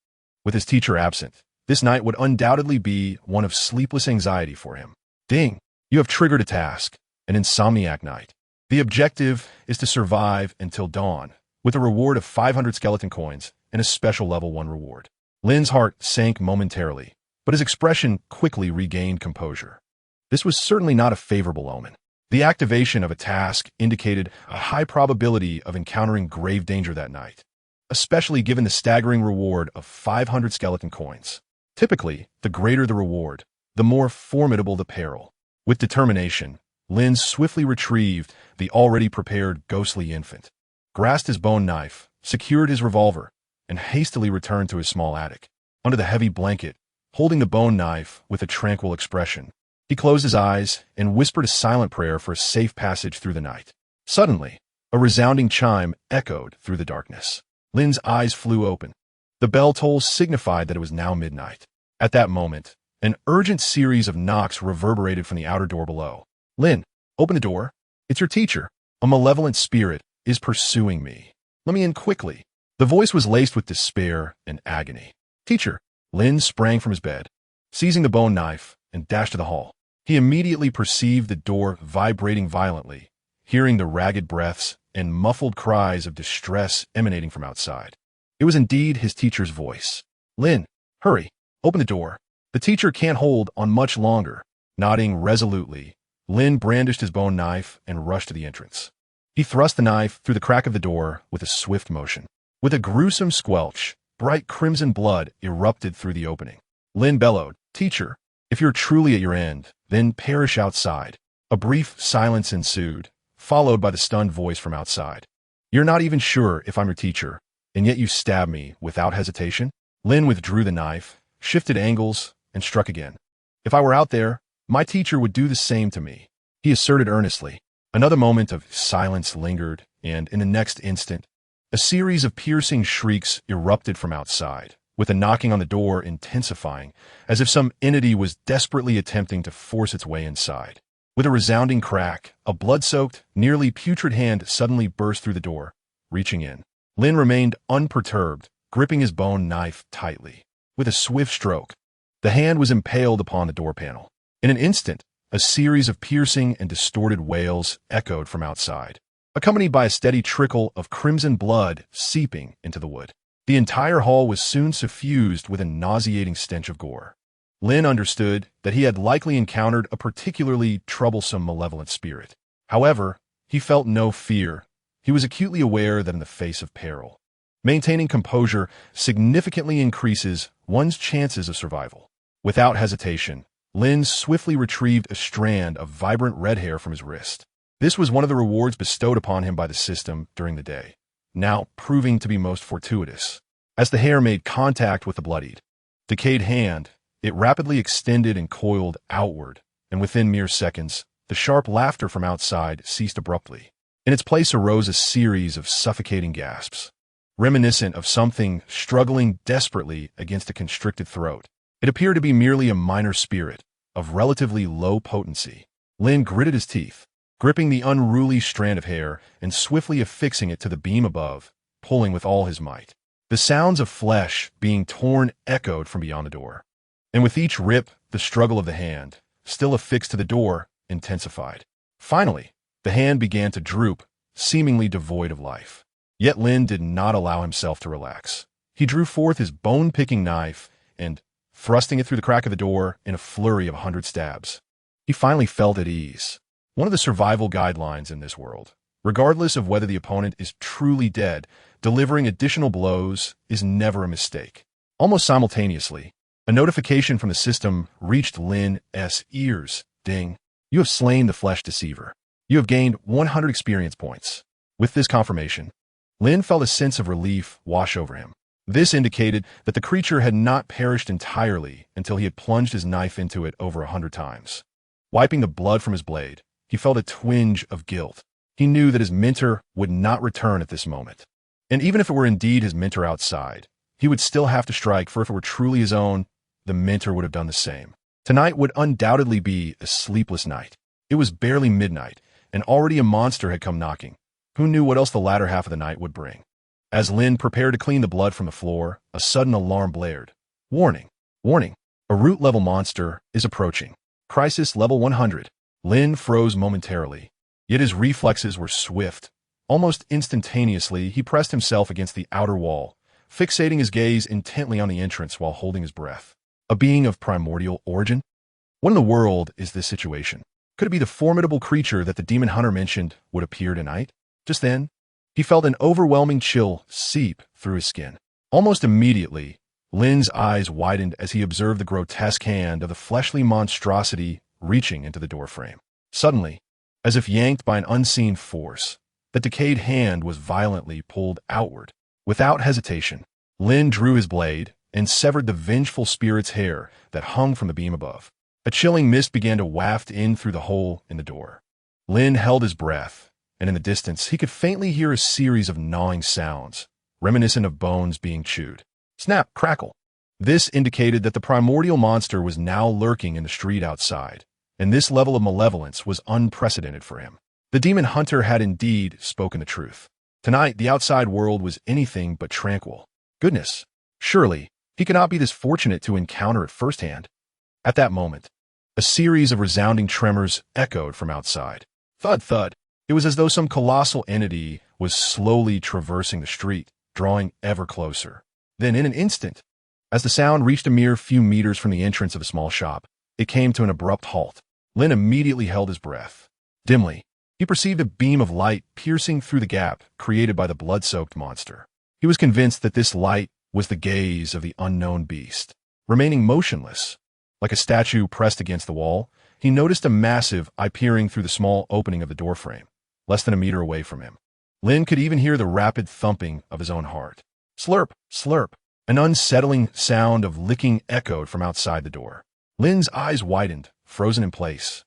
With his teacher absent, this night would undoubtedly be one of sleepless anxiety for him. Ding! You have triggered a task, an insomniac night. The objective is to survive until dawn, with a reward of 500 skeleton coins and a special level 1 reward. Lin's heart sank momentarily, but his expression quickly regained composure. This was certainly not a favorable omen. The activation of a task indicated a high probability of encountering grave danger that night, especially given the staggering reward of 500 skeleton coins. Typically, the greater the reward, the more formidable the peril. With determination, Lin swiftly retrieved the already prepared ghostly infant, grasped his bone knife, secured his revolver, and hastily returned to his small attic. Under the heavy blanket, holding the bone knife with a tranquil expression, he closed his eyes and whispered a silent prayer for a safe passage through the night. Suddenly, a resounding chime echoed through the darkness. Lin's eyes flew open. The bell toll signified that it was now midnight. At that moment, an urgent series of knocks reverberated from the outer door below. Lin, open the door. It's your teacher. A malevolent spirit is pursuing me. Let me in quickly. The voice was laced with despair and agony. Teacher. Lin sprang from his bed, seizing the bone knife, and dashed to the hall. He immediately perceived the door vibrating violently, hearing the ragged breaths and muffled cries of distress emanating from outside. It was indeed his teacher's voice. Lin, hurry, open the door. The teacher can't hold on much longer. Nodding resolutely, Lin brandished his bone knife and rushed to the entrance. He thrust the knife through the crack of the door with a swift motion. With a gruesome squelch, bright crimson blood erupted through the opening. Lin bellowed, Teacher, if you're truly at your end, then perish outside. A brief silence ensued, followed by the stunned voice from outside. You're not even sure if I'm your teacher, and yet you stab me without hesitation? Lin withdrew the knife, shifted angles, and struck again. If I were out there, my teacher would do the same to me, he asserted earnestly. Another moment of silence lingered, and in the next instant, a series of piercing shrieks erupted from outside, with the knocking on the door intensifying, as if some entity was desperately attempting to force its way inside. With a resounding crack, a blood-soaked, nearly putrid hand suddenly burst through the door, reaching in. Lin remained unperturbed, gripping his bone knife tightly. With a swift stroke, the hand was impaled upon the door panel. In an instant, a series of piercing and distorted wails echoed from outside, accompanied by a steady trickle of crimson blood seeping into the wood. The entire hall was soon suffused with a nauseating stench of gore. Lin understood that he had likely encountered a particularly troublesome malevolent spirit. However, he felt no fear. He was acutely aware that in the face of peril, maintaining composure significantly increases one's chances of survival. Without hesitation, Lin swiftly retrieved a strand of vibrant red hair from his wrist. This was one of the rewards bestowed upon him by the system during the day, now proving to be most fortuitous. As the hair made contact with the bloodied, decayed hand, it rapidly extended and coiled outward, and within mere seconds, the sharp laughter from outside ceased abruptly. In its place arose a series of suffocating gasps, reminiscent of something struggling desperately against a constricted throat. It appeared to be merely a minor spirit, of relatively low potency. Lin gritted his teeth, gripping the unruly strand of hair and swiftly affixing it to the beam above, pulling with all his might. The sounds of flesh being torn echoed from beyond the door, and with each rip, the struggle of the hand, still affixed to the door, intensified. Finally, the hand began to droop, seemingly devoid of life. Yet Lin did not allow himself to relax. He drew forth his bone-picking knife and, thrusting it through the crack of the door in a flurry of 100 stabs, he finally felt at ease. One of the survival guidelines in this world, regardless of whether the opponent is truly dead, delivering additional blows is never a mistake. Almost simultaneously, a notification from the system reached Lin's ears. Ding. You have slain the flesh deceiver. You have gained 100 experience points. With this confirmation, Lin felt a sense of relief wash over him. This indicated that the creature had not perished entirely until he had plunged his knife into it over 100 times. Wiping the blood from his blade, he felt a twinge of guilt. He knew that his mentor would not return at this moment. And even if it were indeed his mentor outside, he would still have to strike, for if it were truly his own, the mentor would have done the same. Tonight would undoubtedly be a sleepless night. It was barely midnight, and already a monster had come knocking. Who knew what else the latter half of the night would bring? As Lin prepared to clean the blood from the floor, a sudden alarm blared. Warning! Warning! A root-level monster is approaching. Crisis level 100. Lin froze momentarily, yet his reflexes were swift. Almost instantaneously, he pressed himself against the outer wall, fixating his gaze intently on the entrance while holding his breath. A being of primordial origin? What in the world is this situation? Could it be the formidable creature that the demon hunter mentioned would appear tonight? Just then, he felt an overwhelming chill seep through his skin. Almost immediately, Lin's eyes widened as he observed the grotesque hand of the fleshly monstrosity reaching into the doorframe. Suddenly, as if yanked by an unseen force, the decayed hand was violently pulled outward. Without hesitation, Lin drew his blade and severed the vengeful spirit's hair that hung from the beam above. A chilling mist began to waft in through the hole in the door. Lin held his breath, and in the distance he could faintly hear a series of gnawing sounds, reminiscent of bones being chewed. Snap, crackle. This indicated that the primordial monster was now lurking in the street outside, and this level of malevolence was unprecedented for him. The demon hunter had indeed spoken the truth. Tonight, the outside world was anything but tranquil. Goodness, surely he could not be this fortunate to encounter it firsthand. At that moment, a series of resounding tremors echoed from outside. Thud, thud. It was as though some colossal entity was slowly traversing the street, drawing ever closer. Then, in an instant, as the sound reached a mere few meters from the entrance of a small shop, it came to an abrupt halt. Lin immediately held his breath. Dimly, he perceived a beam of light piercing through the gap created by the blood-soaked monster. He was convinced that this light was the gaze of the unknown beast. Remaining motionless, like a statue pressed against the wall, he noticed a massive eye peering through the small opening of the doorframe, less than a meter away from him. Lin could even hear the rapid thumping of his own heart. Slurp, slurp. An unsettling sound of licking echoed from outside the door. Lin's eyes widened, frozen in place.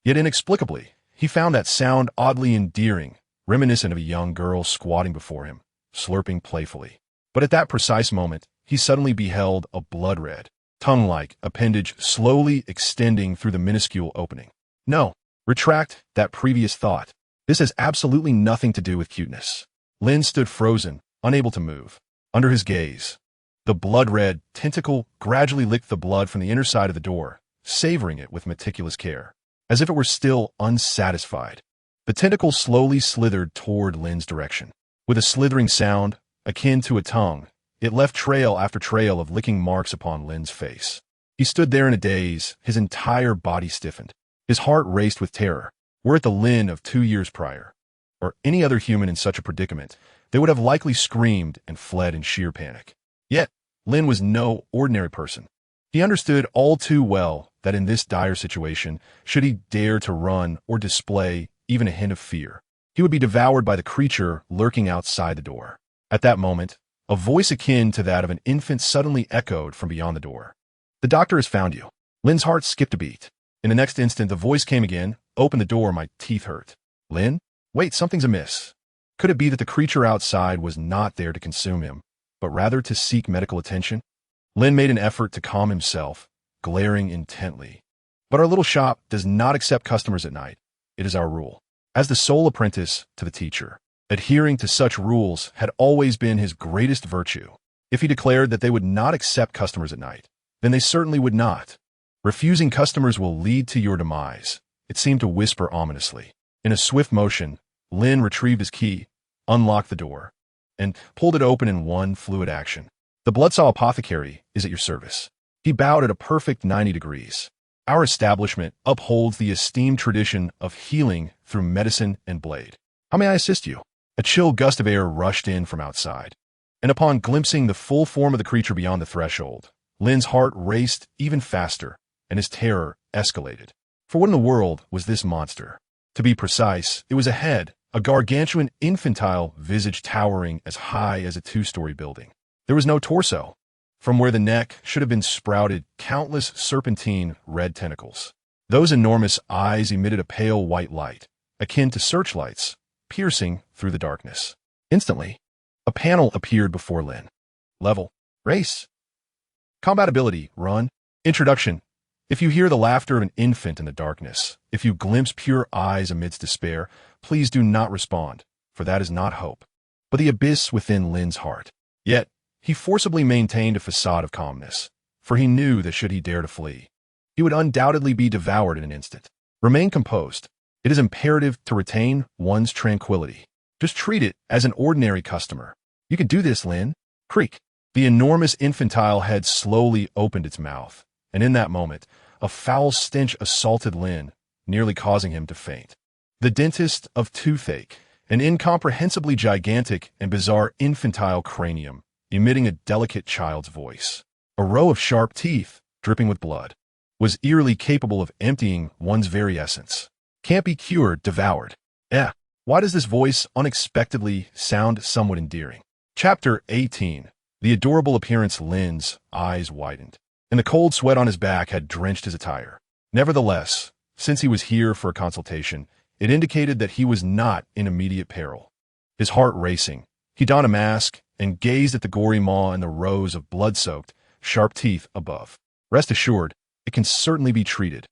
Yet inexplicably, he found that sound oddly endearing, reminiscent of a young girl squatting before him, slurping playfully. But at that precise moment, he suddenly beheld a blood-red, tongue-like appendage slowly extending through the minuscule opening. No, retract that previous thought. This has absolutely nothing to do with cuteness. Lin stood frozen, unable to move. Under his gaze, the blood-red tentacle gradually licked the blood from the inner side of the door, savoring it with meticulous care. As if it were still unsatisfied, the tentacle slowly slithered toward Lin's direction. With a slithering sound, akin to a tongue, it left trail after trail of licking marks upon Lin's face. He stood there in a daze, his entire body stiffened. His heart raced with terror. Were it the Lin of 2 years prior, or any other human in such a predicament, they would have likely screamed and fled in sheer panic. Yet, Lin was no ordinary person. He understood all too well that in this dire situation, should he dare to run or display even a hint of fear, he would be devoured by the creature lurking outside the door. At that moment, a voice akin to that of an infant suddenly echoed from beyond the door. The doctor has found you. Lin's heart skipped a beat. In the next instant, the voice came again. Open the door, my teeth hurt. Lin? Wait, something's amiss. Could it be that the creature outside was not there to consume him, but rather to seek medical attention? Lin made an effort to calm himself, glaring intently. But our little shop does not accept customers at night. It is our rule. As the sole apprentice to the teacher, adhering to such rules had always been his greatest virtue. If he declared that they would not accept customers at night, then they certainly would not. Refusing customers will lead to your demise, it seemed to whisper ominously. In a swift motion, Lin retrieved his key, unlocked the door, and pulled it open in one fluid action. The Bloodsaw Apothecary is at your service. He bowed at a perfect 90 degrees. Our establishment upholds the esteemed tradition of healing through medicine and blade. How may I assist you? A chill gust of air rushed in from outside, and upon glimpsing the full form of the creature beyond the threshold, Lin's heart raced even faster, and his terror escalated. For what in the world was this monster? To be precise, it was a head, a gargantuan infantile visage towering as high as a two-story building. There was no torso, from where the neck should have been sprouted countless serpentine red tentacles. Those enormous eyes emitted a pale white light, akin to searchlights, piercing through the darkness. Instantly, a panel appeared before Lin. Level. Race. Combat ability. Run. Introduction. If you hear the laughter of an infant in the darkness, if you glimpse pure eyes amidst despair, please do not respond, for that is not hope, but the abyss within Lin's heart. Yet, he forcibly maintained a facade of calmness, for he knew that should he dare to flee, he would undoubtedly be devoured in an instant. Remain composed. It is imperative to retain one's tranquility. Just treat it as an ordinary customer. You can do this, Lin. Creak. The enormous infantile head slowly opened its mouth, and in that moment, a foul stench assaulted Lin, nearly causing him to faint. The dentist of toothache, an incomprehensibly gigantic and bizarre infantile cranium, emitting a delicate child's voice. A row of sharp teeth, dripping with blood, was eerily capable of emptying one's very essence. Can't be cured, devoured. Why does this voice unexpectedly sound somewhat endearing? Chapter 18. The adorable appearance. Lin's eyes widened, and the cold sweat on his back had drenched his attire. Nevertheless, since he was here for a consultation, it indicated that he was not in immediate peril. His heart racing, he donned a mask and gazed at the gory maw and the rows of blood-soaked, sharp teeth above. Rest assured, it can certainly be treated.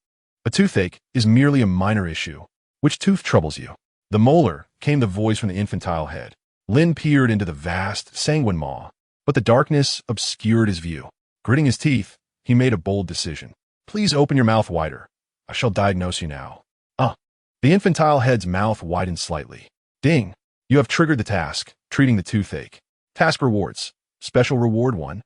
A toothache is merely a minor issue. Which tooth troubles you? The molar, came the voice from the infantile head. Lin peered into the vast, sanguine maw, but the darkness obscured his view. Gritting his teeth, he made a bold decision. Please open your mouth wider. I shall diagnose you now. The infantile head's mouth widened slightly. Ding! You have triggered the task, treating the toothache. Task rewards. Special reward 1.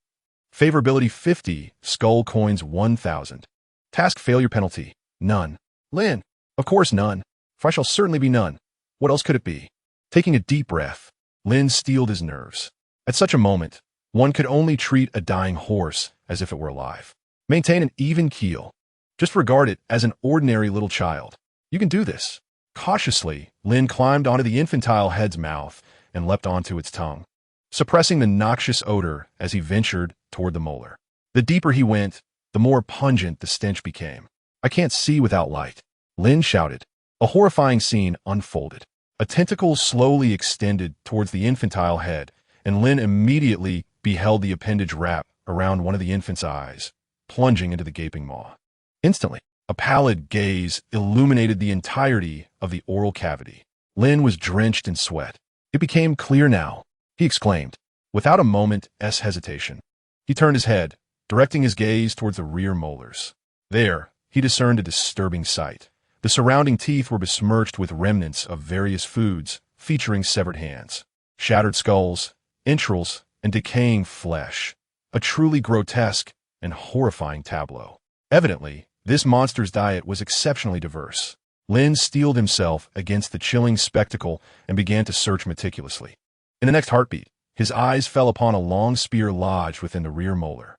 Favorability 50, skull coins 1,000. Task failure penalty, none. Lin, of course none, for I shall certainly be none. What else could it be? Taking a deep breath, Lin steeled his nerves. At such a moment, one could only treat a dying horse as if it were alive. Maintain an even keel. Just regard it as an ordinary little child. You can do this. Cautiously, Lin climbed onto the infantile head's mouth and leapt onto its tongue, suppressing the noxious odor as he ventured toward the molar. The deeper he went, the more pungent the stench became. I can't see without light, Lin shouted. A horrifying scene unfolded. A tentacle slowly extended towards the infantile head, and Lin immediately beheld the appendage wrap around one of the infant's eyes, plunging into the gaping maw. Instantly, a pallid gaze illuminated the entirety of the oral cavity. Lin was drenched in sweat. It became clear now, he exclaimed, without a moment's hesitation. He turned his head, directing his gaze towards the rear molars. There, he discerned a disturbing sight. The surrounding teeth were besmirched with remnants of various foods, featuring severed hands, shattered skulls, entrails, and decaying flesh. A truly grotesque and horrifying tableau. Evidently, this monster's diet was exceptionally diverse. Lin steeled himself against the chilling spectacle and began to search meticulously. In the next heartbeat, his eyes fell upon a long spear lodged within the rear molar.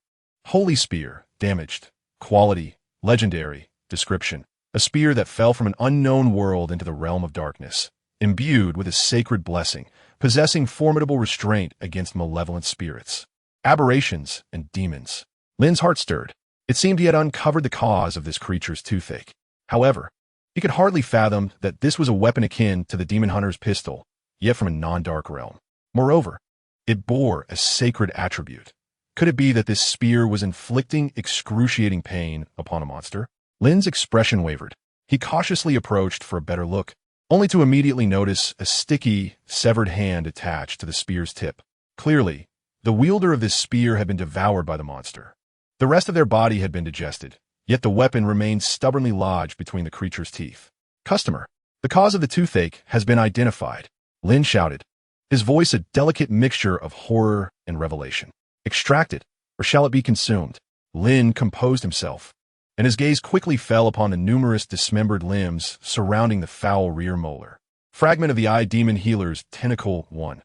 Holy spear, damaged, quality, legendary, description. A spear that fell from an unknown world into the realm of darkness, imbued with a sacred blessing, possessing formidable restraint against malevolent spirits, aberrations, and demons. Lin's heart stirred. It seemed he had uncovered the cause of this creature's toothache. However, he could hardly fathom that this was a weapon akin to the demon hunter's pistol, yet from a non-dark realm. Moreover, it bore a sacred attribute. Could it be that this spear was inflicting excruciating pain upon a monster? Lin's expression wavered. He cautiously approached for a better look, only to immediately notice a sticky, severed hand attached to the spear's tip. Clearly, the wielder of this spear had been devoured by the monster. The rest of their body had been digested, yet the weapon remained stubbornly lodged between the creature's teeth. Customer, the cause of the toothache has been identified, Lin shouted, his voice a delicate mixture of horror and revelation. Extract it, or shall it be consumed? Lin composed himself, and his gaze quickly fell upon the numerous dismembered limbs surrounding the foul rear molar. Fragment of the eye demon healer's tentacle 1.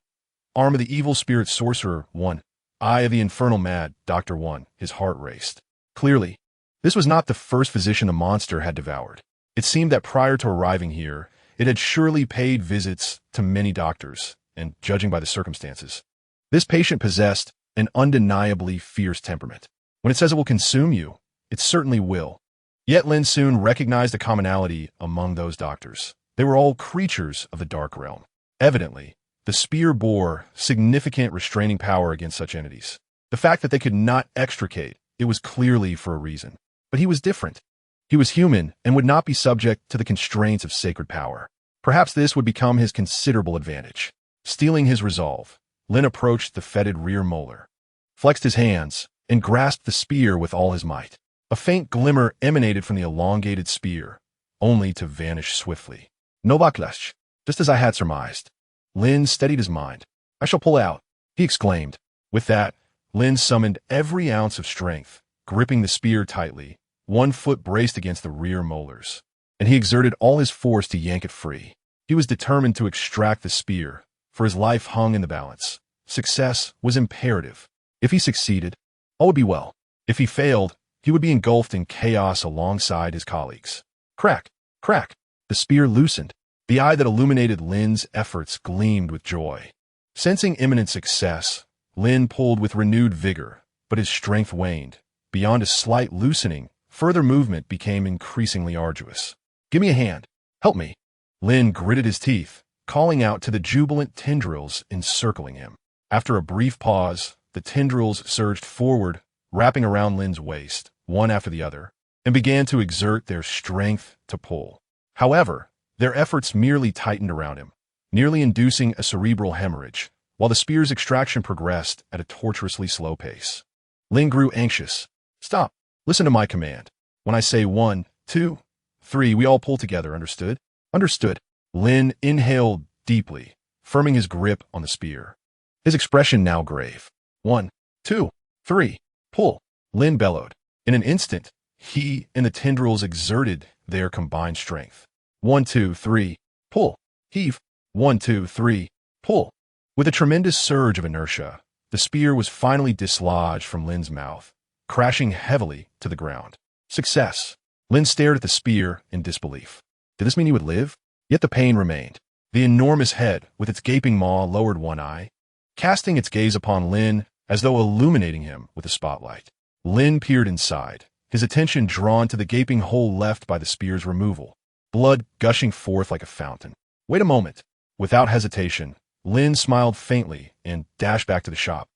Arm of the evil spirit sorcerer 1. Eye of the infernal mad Dr. 1. His heart raced. Clearly, this was not the first physician the monster had devoured. It seemed that prior to arriving here, It had surely paid visits to many doctors, and judging by the circumstances, this patient possessed an undeniably fierce temperament. When it says it will consume you, it certainly will. Yet Lin soon recognized a commonality among those doctors. They were all creatures of the dark realm. Evidently, the spear bore significant restraining power against such entities. The fact that they could not extricate it was clearly for a reason. But he was different. He was human and would not be subject to the constraints of sacred power. Perhaps this would become his considerable advantage. Steeling his resolve, Lin approached the fetid rear molar, flexed his hands, and grasped the spear with all his might. A faint glimmer emanated from the elongated spear, only to vanish swiftly. No backlash, just as I had surmised. Lin steadied his mind. I shall pull out, he exclaimed. With that, Lin summoned every ounce of strength, gripping the spear tightly, one foot braced against the rear molars, and he exerted all his force to yank it free. He was determined to extract the spear, for his life hung in the balance. Success was imperative. If he succeeded, all would be well. If he failed, he would be engulfed in chaos alongside his colleagues. Crack, crack, the spear loosened. The eye that illuminated Lin's efforts gleamed with joy. Sensing imminent success, Lin pulled with renewed vigor, but his strength waned. Beyond a slight loosening, further movement became increasingly arduous. Give me a hand. Help me. Lin gritted his teeth, calling out to the jubilant tendrils encircling him. After a brief pause, the tendrils surged forward, wrapping around Lin's waist, one after the other, and began to exert their strength to pull. However, their efforts merely tightened around him, nearly inducing a cerebral hemorrhage, while the spear's extraction progressed at a tortuously slow pace. Lin grew anxious. Stop. Listen to my command. When I say 1, 2, 3, we all pull together, understood? Understood. Lin inhaled deeply, firming his grip on the spear. His expression now grave. 1, 2, 3, pull. Lin bellowed. In an instant, he and the tendrils exerted their combined strength. 1, 2, 3, pull. Heave. 1, 2, 3, pull. With a tremendous surge of inertia, the spear was finally dislodged from Lin's mouth, crashing heavily to the ground. Success. Lin stared at the spear in disbelief. Did this mean he would live? Yet the pain remained. The enormous head, with its gaping maw, lowered one eye, casting its gaze upon Lin as though illuminating him with a spotlight. Lin peered inside, his attention drawn to the gaping hole left by the spear's removal, blood gushing forth like a fountain. Wait a moment. Without hesitation, Lin smiled faintly and dashed back to the shop,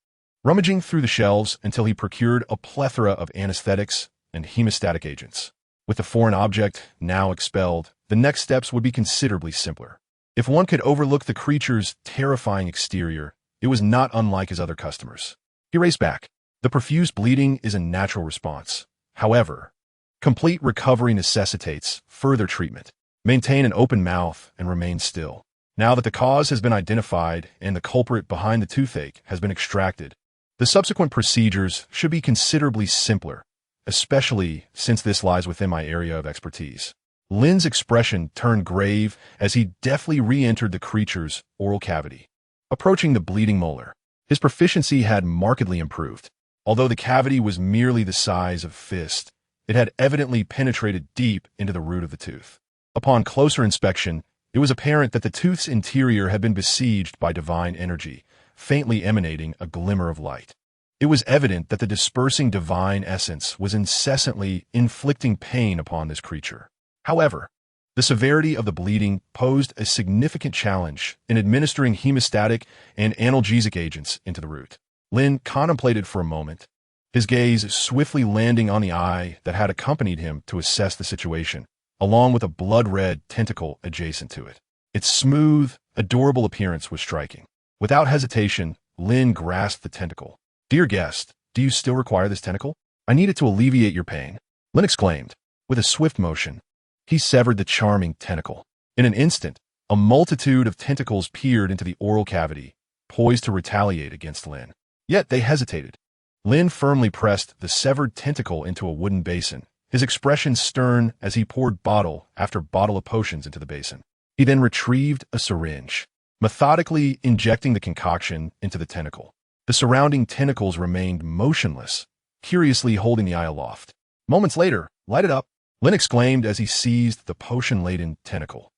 rummaging through the shelves until he procured a plethora of anesthetics and hemostatic agents. With the foreign object now expelled, the next steps would be considerably simpler. If one could overlook the creature's terrifying exterior, it was not unlike his other customers. He raced back. The profuse bleeding is a natural response. However, complete recovery necessitates further treatment. Maintain an open mouth and remain still. Now that the cause has been identified and the culprit behind the toothache has been extracted, the subsequent procedures should be considerably simpler, especially since this lies within my area of expertise. Lin's expression turned grave as he deftly re-entered the creature's oral cavity. Approaching the bleeding molar, his proficiency had markedly improved. Although the cavity was merely the size of a fist, it had evidently penetrated deep into the root of the tooth. Upon closer inspection, it was apparent that the tooth's interior had been besieged by divine energy, faintly emanating a glimmer of light. It was evident that the dispersing divine essence was incessantly inflicting pain upon this creature. However, the severity of the bleeding posed a significant challenge in administering hemostatic and analgesic agents into the root. Lin contemplated for a moment, his gaze swiftly landing on the eye that had accompanied him to assess the situation, along with a blood-red tentacle adjacent to it. Its smooth, adorable appearance was striking. Without hesitation, Lin grasped the tentacle. Dear guest, do you still require this tentacle? I need it to alleviate your pain. Lin exclaimed. With a swift motion, he severed the charming tentacle. In an instant, a multitude of tentacles peered into the oral cavity, poised to retaliate against Lin. Yet they hesitated. Lin firmly pressed the severed tentacle into a wooden basin, his expression stern as he poured bottle after bottle of potions into the basin. He then retrieved a syringe, methodically injecting the concoction into the tentacle. The surrounding tentacles remained motionless, curiously holding the eye aloft. Moments later, light it up, Lin exclaimed as he seized the potion-laden tentacle.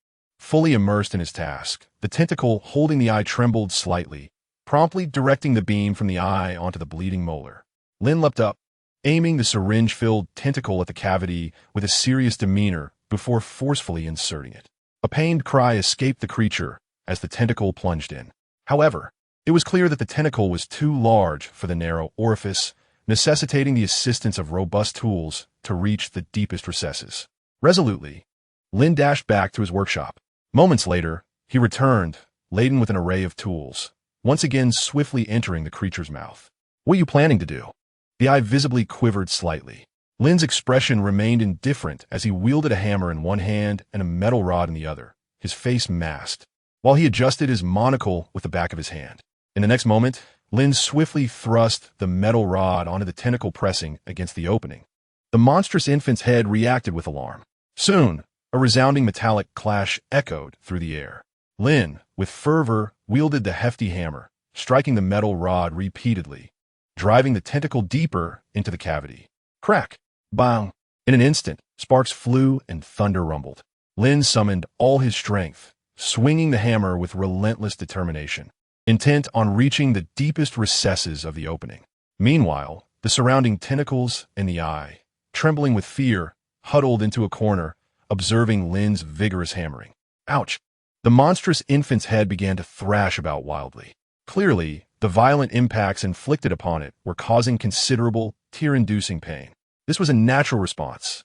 Fully immersed in his task, the tentacle holding the eye trembled slightly, promptly directing the beam from the eye onto the bleeding molar. Lin leapt up, aiming the syringe-filled tentacle at the cavity with a serious demeanor before forcefully inserting it. A pained cry escaped the creature as the tentacle plunged in. However, it was clear that the tentacle was too large for the narrow orifice, necessitating the assistance of robust tools to reach the deepest recesses. Resolutely, Lin dashed back to his workshop. Moments later, he returned, laden with an array of tools, once again swiftly entering the creature's mouth. "What are you planning to do?" The eye visibly quivered slightly. Lin's expression remained indifferent as he wielded a hammer in one hand and a metal rod in the other, his face masked, while he adjusted his monocle with the back of his hand. In the next moment, Lin swiftly thrust the metal rod onto the tentacle pressing against the opening. The monstrous infant's head reacted with alarm. Soon, a resounding metallic clash echoed through the air. Lin, with fervor, wielded the hefty hammer, striking the metal rod repeatedly, driving the tentacle deeper into the cavity. Crack! Bang! In an instant, sparks flew and thunder rumbled. Lin summoned all his strength, swinging the hammer with relentless determination, intent on reaching the deepest recesses of the opening. Meanwhile, the surrounding tentacles and the eye, trembling with fear, huddled into a corner, observing Lin's vigorous hammering. Ouch! The monstrous infant's head began to thrash about wildly. Clearly, the violent impacts inflicted upon it were causing considerable, tear-inducing pain. This was a natural response.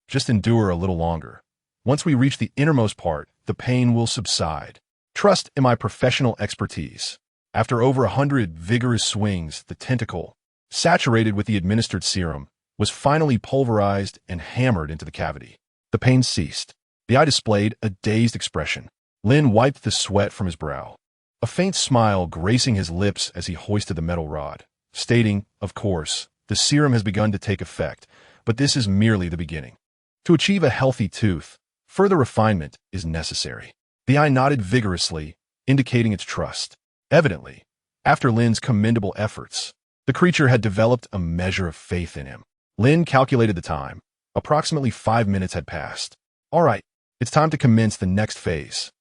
Just endure a little longer. Once we reach the innermost part, the pain will subside. Trust in my professional expertise. After over 100 vigorous swings, the tentacle, saturated with the administered serum, was finally pulverized and hammered into the cavity. The pain ceased. The eye displayed a dazed expression. Lin wiped the sweat from his brow, a faint smile gracing his lips as he hoisted the metal rod, stating, "Of course, the serum has begun to take effect, but this is merely the beginning. To achieve a healthy tooth, further refinement is necessary." The eye nodded vigorously, indicating its trust. Evidently, after Lin's commendable efforts, the creature had developed a measure of faith in him. Lin calculated the time. Approximately 5 minutes had passed. "All right, it's time to commence the next phase."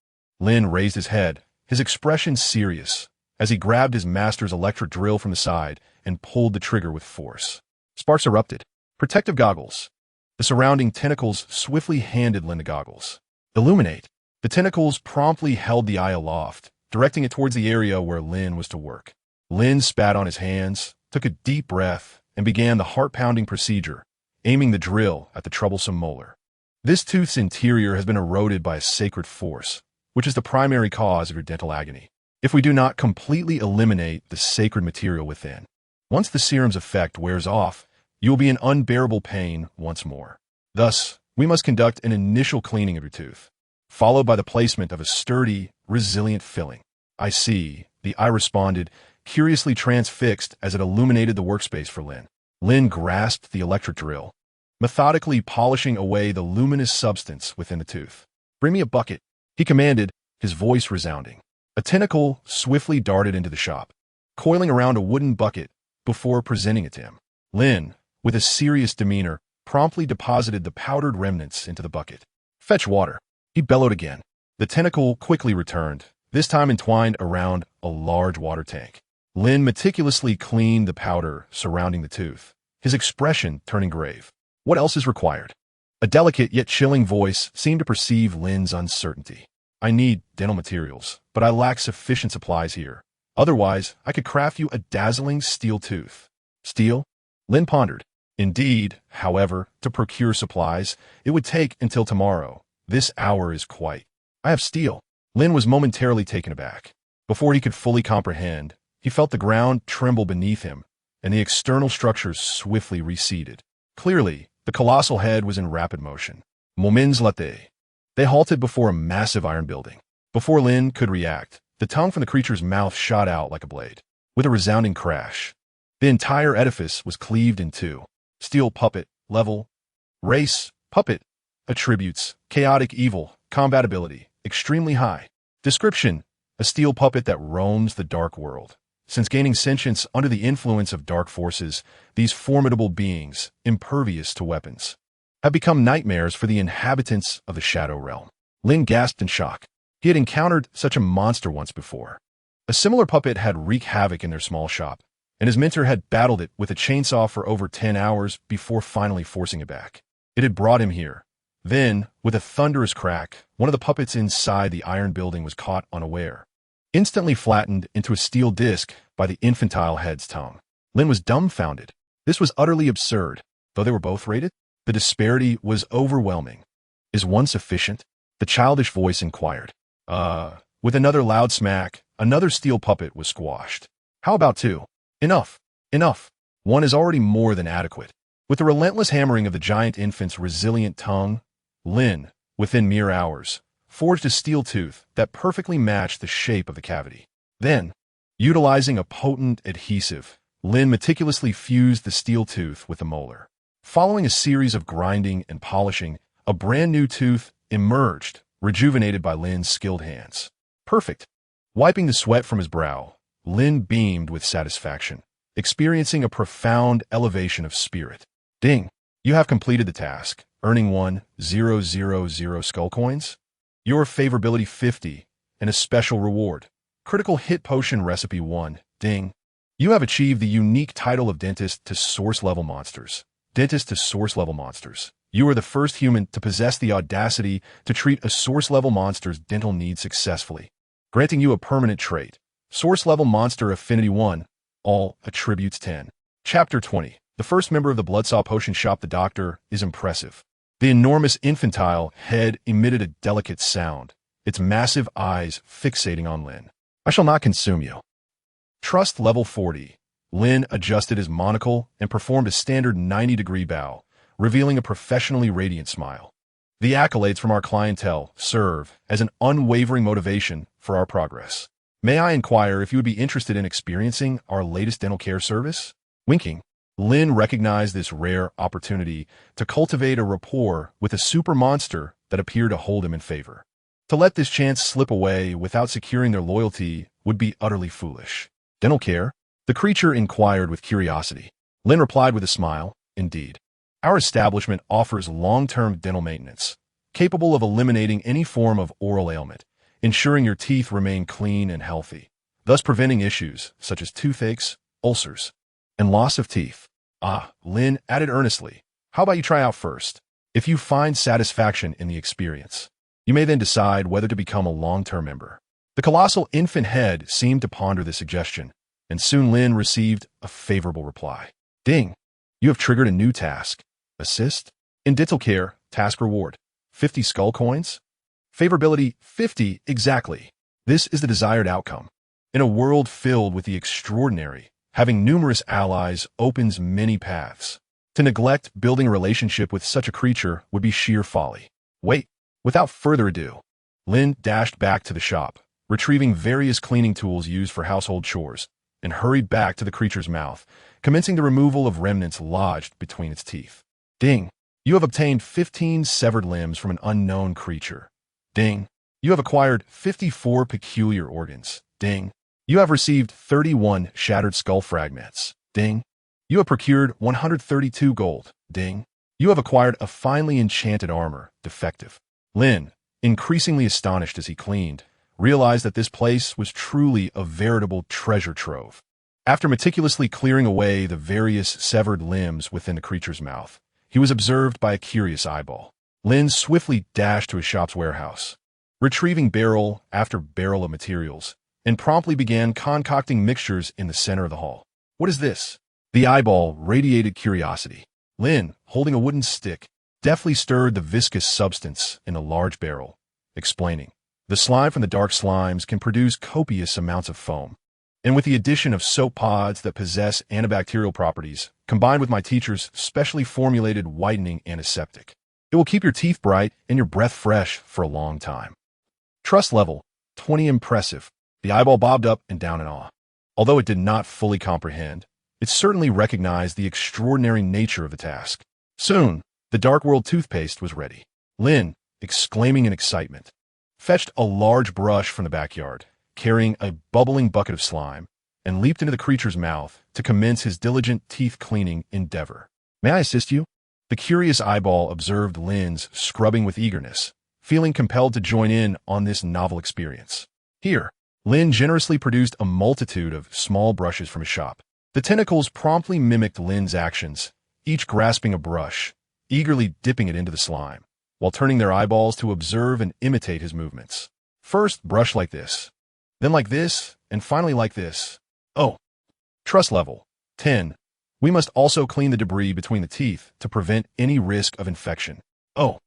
Lin raised his head, his expression serious, as he grabbed his master's electric drill from the side and pulled the trigger with force. Sparks erupted. Protective goggles. The surrounding tentacles swiftly handed Lin the goggles. "Illuminate." The tentacles promptly held the eye aloft, directing it towards the area where Lin was to work. Lin spat on his hands, took a deep breath, and began the heart-pounding procedure, aiming the drill at the troublesome molar. This tooth's interior has been eroded by a sacred force, which is the primary cause of your dental agony. If we do not completely eliminate the sacred material within, once the serum's effect wears off, you will be in unbearable pain once more. Thus, we must conduct an initial cleaning of your tooth, followed by the placement of a sturdy, resilient filling. "I see," the eye responded, curiously transfixed as it illuminated the workspace for Lin. Lin grasped the electric drill, methodically polishing away the luminous substance within the tooth. "Bring me a bucket," he commanded, his voice resounding. A tentacle swiftly darted into the shop, coiling around a wooden bucket before presenting it to him. Lin, with a serious demeanor, promptly deposited the powdered remnants into the bucket. "Fetch water," he bellowed again. The tentacle quickly returned, this time entwined around a large water tank. Lin meticulously cleaned the powder surrounding the tooth, his expression turning grave. "What else is required?" A delicate yet chilling voice seemed to perceive Lin's uncertainty. "I need dental materials, but I lack sufficient supplies here. Otherwise, I could craft you a dazzling steel tooth." "Steel?" Lin pondered. "Indeed, however, to procure supplies, it would take until tomorrow. This hour is quite—" "I have steel." Lin was momentarily taken aback. Before he could fully comprehend, he felt the ground tremble beneath him, and the external structures swiftly receded. Clearly, the colossal head was in rapid motion. Moments later, they halted before a massive iron building. Before Lin could react, the tongue from the creature's mouth shot out like a blade. With a resounding crash, the entire edifice was cleaved in two. Steel puppet, level, race, puppet, attributes, chaotic evil, combatability, extremely high. Description, a steel puppet that roams the dark world. Since gaining sentience under the influence of dark forces, these formidable beings, impervious to weapons, have become nightmares for the inhabitants of the Shadow Realm. Lin gasped in shock. He had encountered such a monster once before. A similar puppet had wreaked havoc in their small shop, and his mentor had battled it with a chainsaw for over 10 hours before finally forcing it back. It had brought him here. Then, with a thunderous crack, one of the puppets inside the iron building was caught unaware, instantly flattened into a steel disc by the infantile head's tongue. Lin was dumbfounded. This was utterly absurd. Though they were both rated, the disparity was overwhelming. Is one sufficient? The childish voice inquired. With another loud smack, another steel puppet was squashed. How about two? Enough. Enough. One is already more than adequate. With the relentless hammering of the giant infant's resilient tongue, Lin, within mere hours, forged a steel tooth that perfectly matched the shape of the cavity. Then, utilizing a potent adhesive, Lin meticulously fused the steel tooth with the molar. Following a series of grinding and polishing, a brand new tooth emerged, rejuvenated by Lin's skilled hands. Perfect. Wiping the sweat from his brow, Lin beamed with satisfaction, experiencing a profound elevation of spirit. Ding! You have completed the task, earning 1,000 skull coins, your favorability 50, and a special reward. Critical hit potion recipe 1. Ding! You have achieved the unique title of Dentist to Source Level Monsters. Dentist to Source Level Monsters. You are the first human to possess the audacity to treat a Source Level monster's dental needs successfully, granting you a permanent trait. Source Level Monster Affinity 1. All Attributes 10. Chapter 20. The first member of the Bloodsaw Potion Shop, the Doctor, is impressive. The enormous infantile head emitted a delicate sound, its massive eyes fixating on Lin. I shall not consume you. Trust Level 40. Lin adjusted his monocle and performed a standard 90-degree bow, revealing a professionally radiant smile. The accolades from our clientele serve as an unwavering motivation for our progress. May I inquire if you would be interested in experiencing our latest dental care service? Winking, Lin recognized this rare opportunity to cultivate a rapport with a super monster that appeared to hold him in favor. To let this chance slip away without securing their loyalty would be utterly foolish. Dental care? The creature inquired with curiosity. Lin replied with a smile, indeed. Our establishment offers long-term dental maintenance, capable of eliminating any form of oral ailment, ensuring your teeth remain clean and healthy, thus preventing issues such as toothaches, ulcers, and loss of teeth. Lin added earnestly, how about you try out first? If you find satisfaction in the experience, you may then decide whether to become a long-term member. The colossal infant head seemed to ponder the suggestion, and soon Lin received a favorable reply. Ding! You have triggered a new task. Assist? In dental care, task reward. 50 skull coins? Favorability 50 exactly. This is the desired outcome. In a world filled with the extraordinary, having numerous allies opens many paths. To neglect building a relationship with such a creature would be sheer folly. Wait, without further ado, Lin dashed back to the shop, retrieving various cleaning tools used for household chores, and hurried back to the creature's mouth, commencing the removal of remnants lodged between its teeth. Ding! You have obtained 15 severed limbs from an unknown creature. Ding! You have acquired 54 peculiar organs. Ding! You have received 31 shattered skull fragments. Ding! You have procured 132 gold. Ding! You have acquired a finely enchanted armor. Defective. Lin, increasingly astonished as he cleaned, realized that this place was truly a veritable treasure trove. After meticulously clearing away the various severed limbs within the creature's mouth, he was observed by a curious eyeball. Lin swiftly dashed to his shop's warehouse, retrieving barrel after barrel of materials, and promptly began concocting mixtures in the center of the hall. What is this? The eyeball radiated curiosity. Lin, holding a wooden stick, deftly stirred the viscous substance in a large barrel, explaining, the slime from the dark slimes can produce copious amounts of foam. And with the addition of soap pods that possess antibacterial properties, combined with my teacher's specially formulated whitening antiseptic, it will keep your teeth bright and your breath fresh for a long time. Trust level 20 impressive. The eyeball bobbed up and down in awe. Although it did not fully comprehend, it certainly recognized the extraordinary nature of the task. Soon, the Dark World toothpaste was ready. Lin, exclaiming in excitement, fetched a large brush from the backyard, carrying a bubbling bucket of slime, and leaped into the creature's mouth to commence his diligent teeth-cleaning endeavor. May I assist you? The curious eyeball observed Lin's scrubbing with eagerness, feeling compelled to join in on this novel experience. Here, Lin generously produced a multitude of small brushes from his shop. The tentacles promptly mimicked Lin's actions, each grasping a brush, eagerly dipping it into the slime, while turning their eyeballs to observe and imitate his movements. First, brush like this, then like this, and finally like this. Oh, trust level 10. We must also clean the debris between the teeth to prevent any risk of infection. Oh,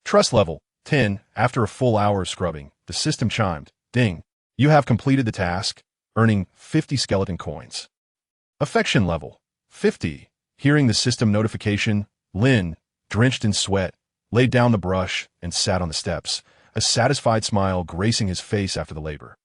trust level 10. After a full hour of scrubbing, the system chimed. Ding. You have completed the task, earning 50 skeleton coins. Affection level 50. Hearing the system notification, Lin, drenched in sweat, laid down the brush and sat on the steps, a satisfied smile gracing his face after the labor.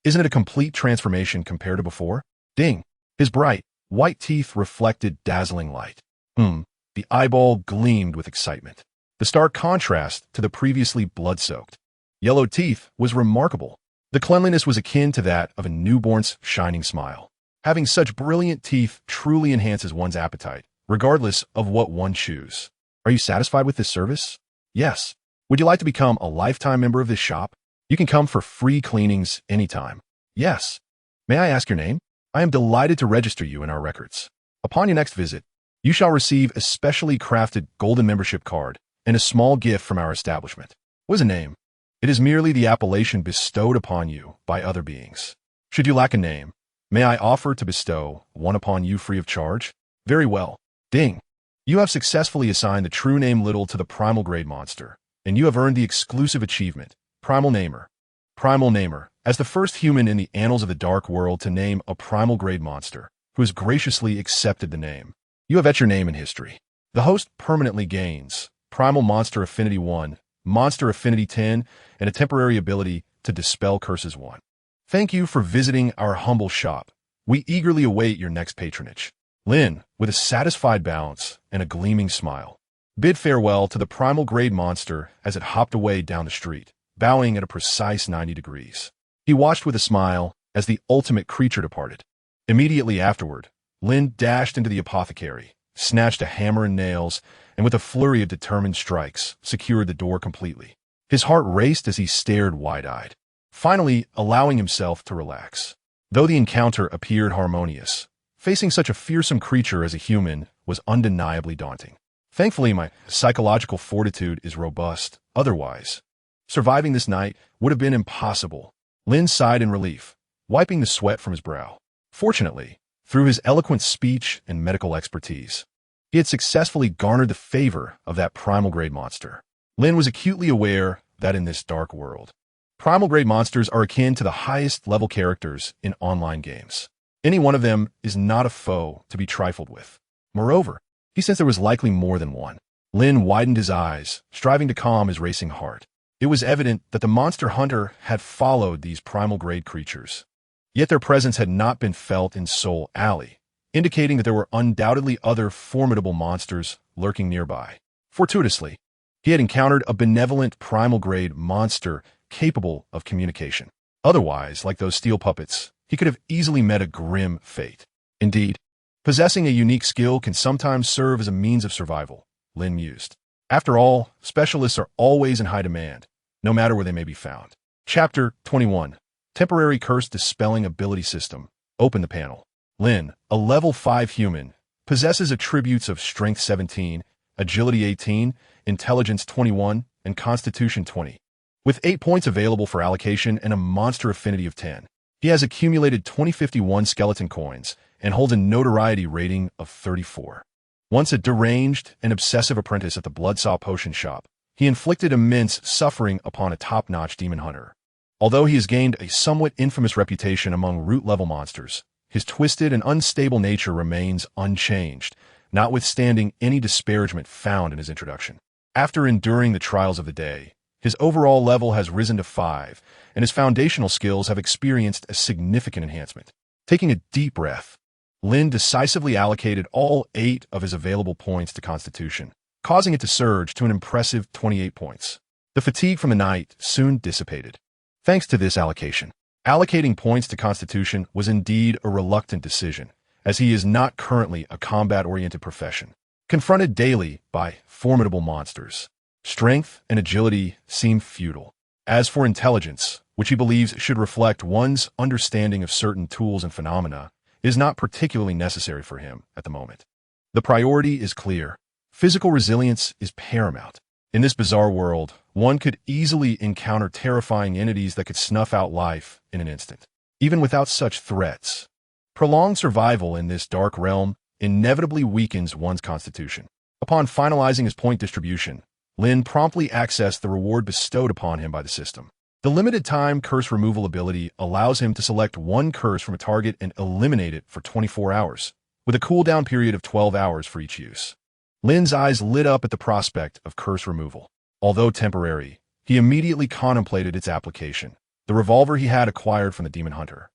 Isn't it a complete transformation compared to before? Ding. His bright, white teeth reflected dazzling light. The eyeball gleamed with excitement. The stark contrast to the previously blood-soaked yellow teeth was remarkable. The cleanliness was akin to that of a newborn's shining smile. Having such brilliant teeth truly enhances one's appetite, regardless of what one chews. Are you satisfied with this service? Yes. Would you like to become a lifetime member of this shop? You can come for free cleanings anytime. Yes. May I ask your name? I am delighted to register you in our records. Upon your next visit, you shall receive a specially crafted golden membership card and a small gift from our establishment. What is a name? It is merely the appellation bestowed upon you by other beings. Should you lack a name, may I offer to bestow one upon you free of charge? Very well. Ding. You have successfully assigned the true name Little to the primal grade monster, and you have earned the exclusive achievement, Primal Namer. Primal Namer, as the first human in the annals of the Dark World to name a primal grade monster, who has graciously accepted the name. You have etched your name in history. The host permanently gains Primal Monster Affinity 1, Monster Affinity 10, and a temporary ability to dispel curses 1. Thank you for visiting our humble shop. We eagerly await your next patronage. Lin, with a satisfied bounce and a gleaming smile, bid farewell to the primal grade monster as it hopped away down the street, bowing at a precise 90 degrees. He watched with a smile as the ultimate creature departed. Immediately afterward, Lin dashed into the apothecary, snatched a hammer and nails, and with a flurry of determined strikes, secured the door completely. His heart raced as he stared wide-eyed, finally allowing himself to relax. Though the encounter appeared harmonious, facing such a fearsome creature as a human was undeniably daunting. Thankfully, my psychological fortitude is robust. Otherwise, surviving this night would have been impossible. Lin sighed in relief, wiping the sweat from his brow. Fortunately, through his eloquent speech and medical expertise, he had successfully garnered the favor of that primal grade monster. Lin was acutely aware that in this dark world, primal grade monsters are akin to the highest level characters in online games. Any one of them is not a foe to be trifled with. Moreover, he sensed there was likely more than one. Lin widened his eyes, striving to calm his racing heart. It was evident that the monster hunter had followed these primal grade creatures. Yet their presence had not been felt in Soul Alley, indicating that there were undoubtedly other formidable monsters lurking nearby. Fortuitously, he had encountered a benevolent primal grade monster capable of communication. Otherwise, like those steel puppets, he could have easily met a grim fate. Indeed, possessing a unique skill can sometimes serve as a means of survival, Lin mused. After all, specialists are always in high demand, no matter where they may be found. Chapter 21. Temporary Curse Dispelling Ability System. Open the panel. Lin, a level 5 human, possesses attributes of Strength 17, Agility 18, Intelligence 21, and Constitution 20. With 8 points available for allocation and a monster affinity of 10, he has accumulated 2051 skeleton coins and holds a notoriety rating of 34. Once a deranged and obsessive apprentice at the Bloodsaw Potion Shop, he inflicted immense suffering upon a top-notch demon hunter. Although he has gained a somewhat infamous reputation among root-level monsters, his twisted and unstable nature remains unchanged, notwithstanding any disparagement found in his introduction. After enduring the trials of the day, his overall level has risen to 5, and his foundational skills have experienced a significant enhancement. Taking a deep breath, Lin decisively allocated all 8 of his available points to Constitution, causing it to surge to an impressive 28 points. The fatigue from the night soon dissipated. Thanks to this allocation, allocating points to Constitution was indeed a reluctant decision, as he is not currently a combat-oriented profession, confronted daily by formidable monsters. Strength and agility seem futile. As for intelligence, which he believes should reflect one's understanding of certain tools and phenomena, is not particularly necessary for him at the moment. The priority is clear. Physical resilience is paramount. In this bizarre world, one could easily encounter terrifying entities that could snuff out life in an instant. Even without such threats, prolonged survival in this dark realm inevitably weakens one's constitution. Upon finalizing his point distribution, Lin promptly accessed the reward bestowed upon him by the system. The limited-time curse removal ability allows him to select one curse from a target and eliminate it for 24 hours, with a cooldown period of 12 hours for each use. Lin's eyes lit up at the prospect of curse removal. Although temporary, he immediately contemplated its application, the revolver he had acquired from the demon hunter.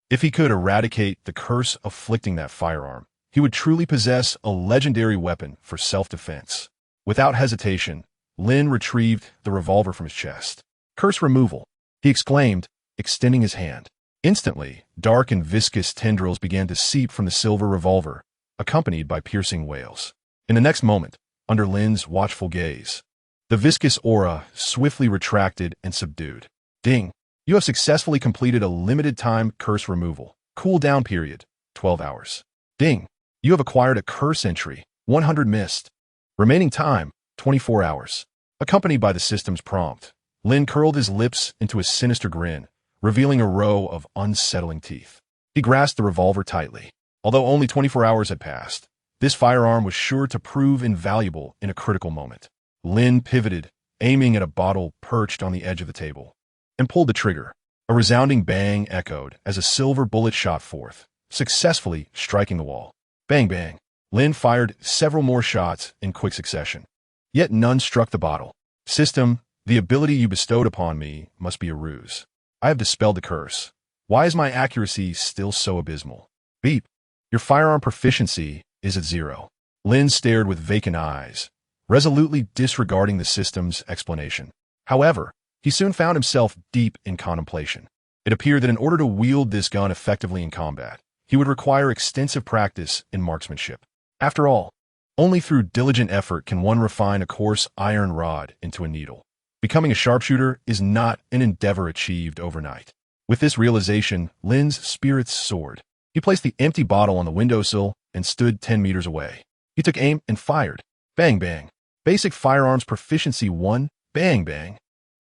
If he could eradicate the curse afflicting that firearm, he would truly possess a legendary weapon for self-defense. Without hesitation, Lin retrieved the revolver from his chest. "Curse removal," he exclaimed, extending his hand. Instantly, dark and viscous tendrils began to seep from the silver revolver, accompanied by piercing wails. In the next moment, under Lin's watchful gaze, the viscous aura swiftly retracted and subdued. "Ding! You have successfully completed a limited-time curse removal. Cool-down period, 12 hours. Ding! You have acquired a curse entry, 100 mist. Remaining time, 24 hours. Accompanied by the system's prompt, Lin curled his lips into a sinister grin, revealing a row of unsettling teeth. He grasped the revolver tightly. Although only 24 hours had passed, this firearm was sure to prove invaluable in a critical moment. Lin pivoted, aiming at a bottle perched on the edge of the table, and pulled the trigger. A resounding bang echoed as a silver bullet shot forth, successfully striking the wall. Bang, bang. Lin fired several more shots in quick succession. Yet none struck the bottle. "System, the ability you bestowed upon me must be a ruse. I have dispelled the curse. Why is my accuracy still so abysmal?" "Beep. Your firearm proficiency is at 0. Lin stared with vacant eyes, resolutely disregarding the system's explanation. However, he soon found himself deep in contemplation. It appeared that in order to wield this gun effectively in combat, he would require extensive practice in marksmanship. After all, only through diligent effort can one refine a coarse iron rod into a needle. Becoming a sharpshooter is not an endeavor achieved overnight. With this realization, Lin's spirits soared. He placed the empty bottle on the windowsill and stood 10 meters away. He took aim and fired. Bang, bang. Basic firearms proficiency 1. Bang, bang.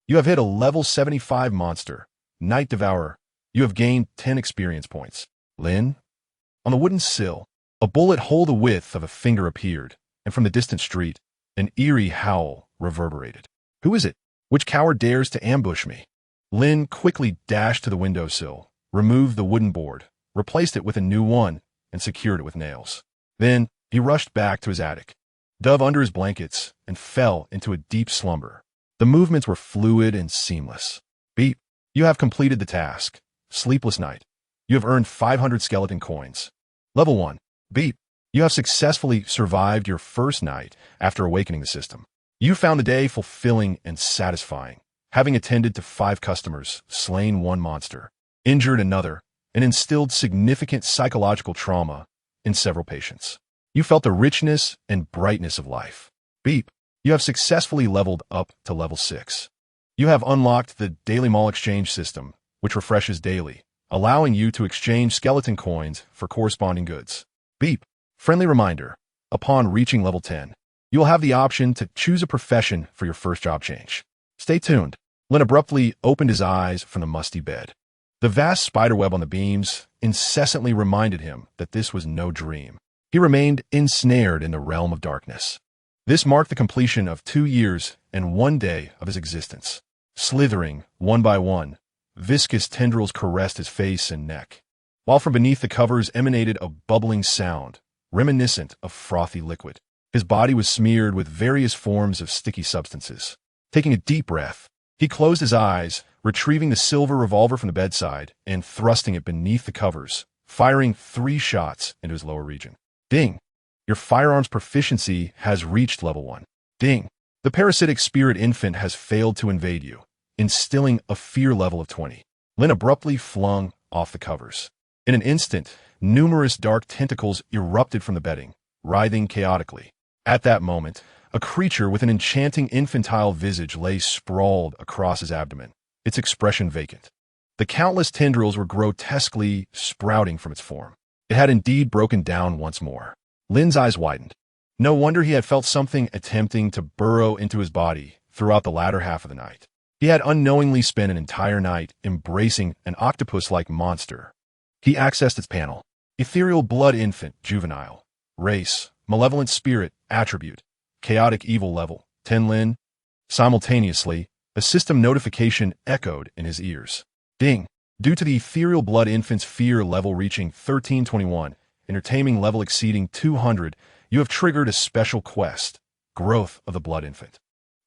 You have hit a level 75 monster. Night Devourer. You have gained 10 experience points. Lin? On the wooden sill, a bullet hole the width of a finger appeared, and from the distant street, an eerie howl reverberated. "Who is it? Which coward dares to ambush me?" Lin quickly dashed to the windowsill, removed the wooden board, replaced it with a new one, and secured it with nails. Then he rushed back to his attic, dove under his blankets, and fell into a deep slumber. The movements were fluid and seamless. "Beep. You have completed the task. Sleepless night. You have earned 500 skeleton coins. Level 1. Beep. You have successfully survived your first night after awakening the system. You found the day fulfilling and satisfying, having attended to 5 customers, slain 1 monster, injured another, and instilled significant psychological trauma in several patients. You felt the richness and brightness of life. Beep. You have successfully leveled up to level 6. You have unlocked the Daily Mall exchange system, which refreshes daily, allowing you to exchange skeleton coins for corresponding goods. Beep. Friendly reminder, upon reaching level 10, you will have the option to choose a profession for your first job change. Stay tuned." Lin abruptly opened his eyes from the musty bed. The vast spiderweb on the beams incessantly reminded him that this was no dream. He remained ensnared in the realm of darkness. This marked the completion of 2 years and 1 day of his existence. Slithering, one by one, viscous tendrils caressed his face and neck, while from beneath the covers emanated a bubbling sound, reminiscent of frothy liquid. His body was smeared with various forms of sticky substances. Taking a deep breath, he closed his eyes, retrieving the silver revolver from the bedside and thrusting it beneath the covers, firing 3 shots into his lower region. Ding. Your firearms proficiency has reached level 1. Ding. The parasitic spirit infant has failed to invade you, instilling a fear level of 20. Lin abruptly flung off the covers. In an instant, numerous dark tentacles erupted from the bedding, writhing chaotically. At that moment, A creature with an enchanting infantile visage lay sprawled across his abdomen, its expression vacant. The countless tendrils were grotesquely sprouting from its form. It had indeed broken down once more. Lin's eyes widened. No wonder he had felt something attempting to burrow into his body throughout the latter half of the night. He had unknowingly spent an entire night embracing an octopus-like monster. He accessed its panel. Ethereal blood infant, juvenile. Race, malevolent spirit, attribute. Chaotic evil level, 10 Lin. Simultaneously, a system notification echoed in his ears. Ding! Due to the ethereal blood infant's fear level reaching 1321, entertainment level exceeding 200, you have triggered a special quest, Growth of the Blood Infant.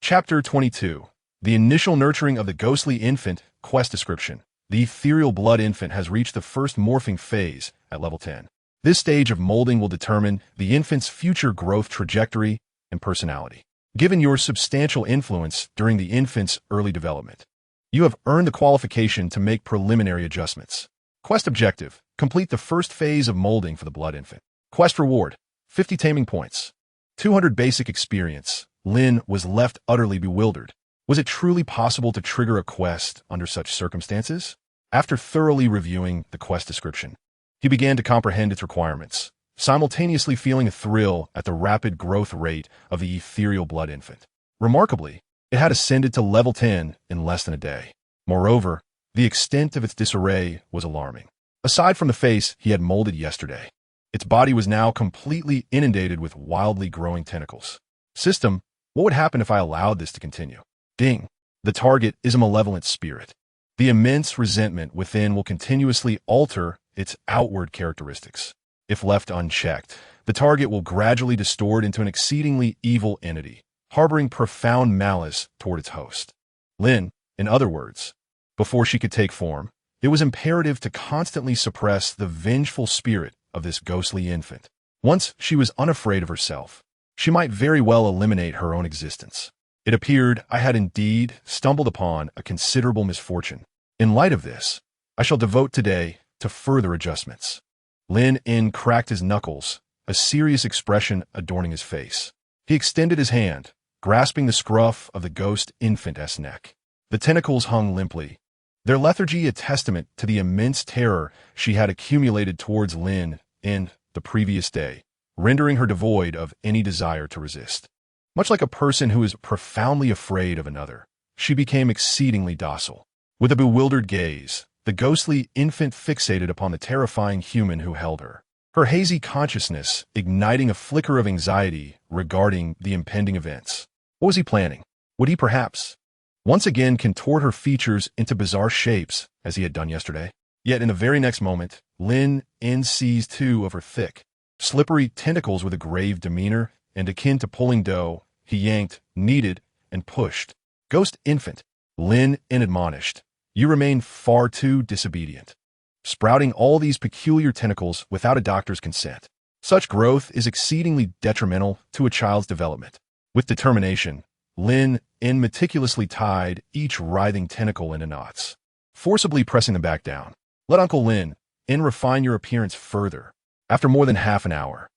Chapter 22. The initial nurturing of the ghostly infant, quest description. The ethereal blood infant has reached the first morphing phase at level 10. This stage of molding will determine the infant's future growth trajectory and personality. Given your substantial influence during the infant's early development, you have earned the qualification to make preliminary adjustments. Quest objective: complete the first phase of molding for the blood infant. Quest reward: 50 taming points. 200 basic experience. Lin was left utterly bewildered. Was it truly possible to trigger a quest under such circumstances? After thoroughly reviewing the quest description, he began to comprehend its requirements, simultaneously feeling a thrill at the rapid growth rate of the ethereal blood infant. Remarkably, it had ascended to level 10 in less than a day. Moreover, the extent of its disarray was alarming. Aside from the face he had molded yesterday, its body was now completely inundated with wildly growing tentacles. System, what would happen if I allowed this to continue? Ding! The target is a malevolent spirit. The immense resentment within will continuously alter its outward characteristics. If left unchecked, the target will gradually distort into an exceedingly evil entity, harboring profound malice toward its host. Lin, in other words, before she could take form, it was imperative to constantly suppress the vengeful spirit of this ghostly infant. Once she was unafraid of herself, she might very well eliminate her own existence. It appeared I had indeed stumbled upon a considerable misfortune. In light of this, I shall devote today to further adjustments. Lin Yun cracked his knuckles, a serious expression adorning his face. He extended his hand, grasping the scruff of the ghost infant's neck. The tentacles hung limply, their lethargy a testament to the immense terror she had accumulated towards Lin in the previous day, rendering her devoid of any desire to resist. Much like a person who is profoundly afraid of another, she became exceedingly docile. With a bewildered gaze, the ghostly infant fixated upon the terrifying human who held her, her hazy consciousness igniting a flicker of anxiety regarding the impending events. What was he planning? Would he perhaps once again contort her features into bizarre shapes as he had done yesterday? Yet in the very next moment, Lin Yun seized two of her thick, slippery tentacles with a grave demeanor, and akin to pulling dough, he yanked, kneaded, and pushed. Ghost infant, Lin Yun admonished, you remain far too disobedient, sprouting all these peculiar tentacles without a doctor's consent. Such growth is exceedingly detrimental to a child's development. With determination, Lin Yun meticulously tied each writhing tentacle into knots, forcibly pressing them back down. Let Uncle Lin Yun refine your appearance further. After more than half an hour,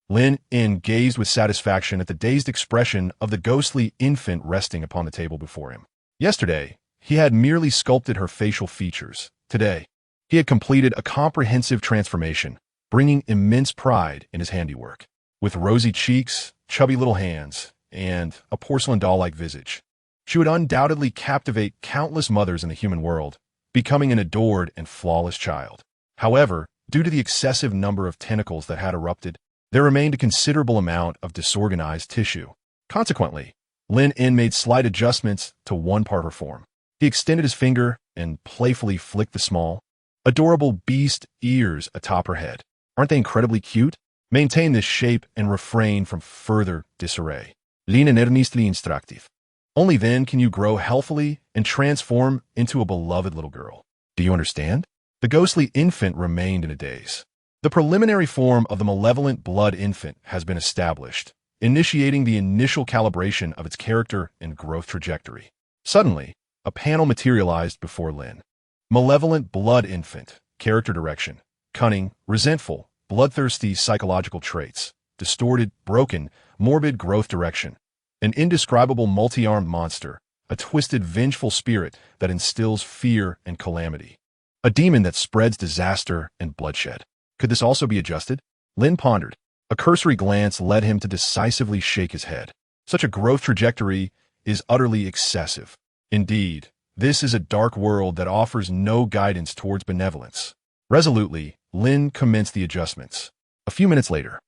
Lin Yun gazed with satisfaction at the dazed expression of the ghostly infant resting upon the table before him. Yesterday, he had merely sculpted her facial features. Today, he had completed a comprehensive transformation, bringing immense pride in his handiwork. With rosy cheeks, chubby little hands, and a porcelain doll-like visage, she would undoubtedly captivate countless mothers in the human world, becoming an adored and flawless child. However, due to the excessive number of tentacles that had erupted, there remained a considerable amount of disorganized tissue. Consequently, Lin Yun made slight adjustments to one part of her form. He extended his finger and playfully flicked the small, adorable beast ears atop her head. Aren't they incredibly cute? Maintain this shape and refrain from further disarray. Lin Yun earnestly instructive. Only then can you grow healthily and transform into a beloved little girl. Do you understand? The ghostly infant remained in a daze. The preliminary form of the malevolent blood infant has been established, initiating the initial calibration of its character and growth trajectory. Suddenly, a panel materialized before Lin. Malevolent blood infant, character direction, cunning, resentful, bloodthirsty psychological traits, distorted, broken, morbid growth direction, An indescribable multi-armed monster, a twisted, vengeful spirit that instills fear and calamity. A demon that spreads disaster and bloodshed. Could this also be adjusted? Lin pondered. A cursory glance led him to decisively shake his head. Such a growth trajectory is utterly excessive. Indeed, this is a dark world that offers no guidance towards benevolence. Resolutely, Lin commenced the adjustments. A few minutes later,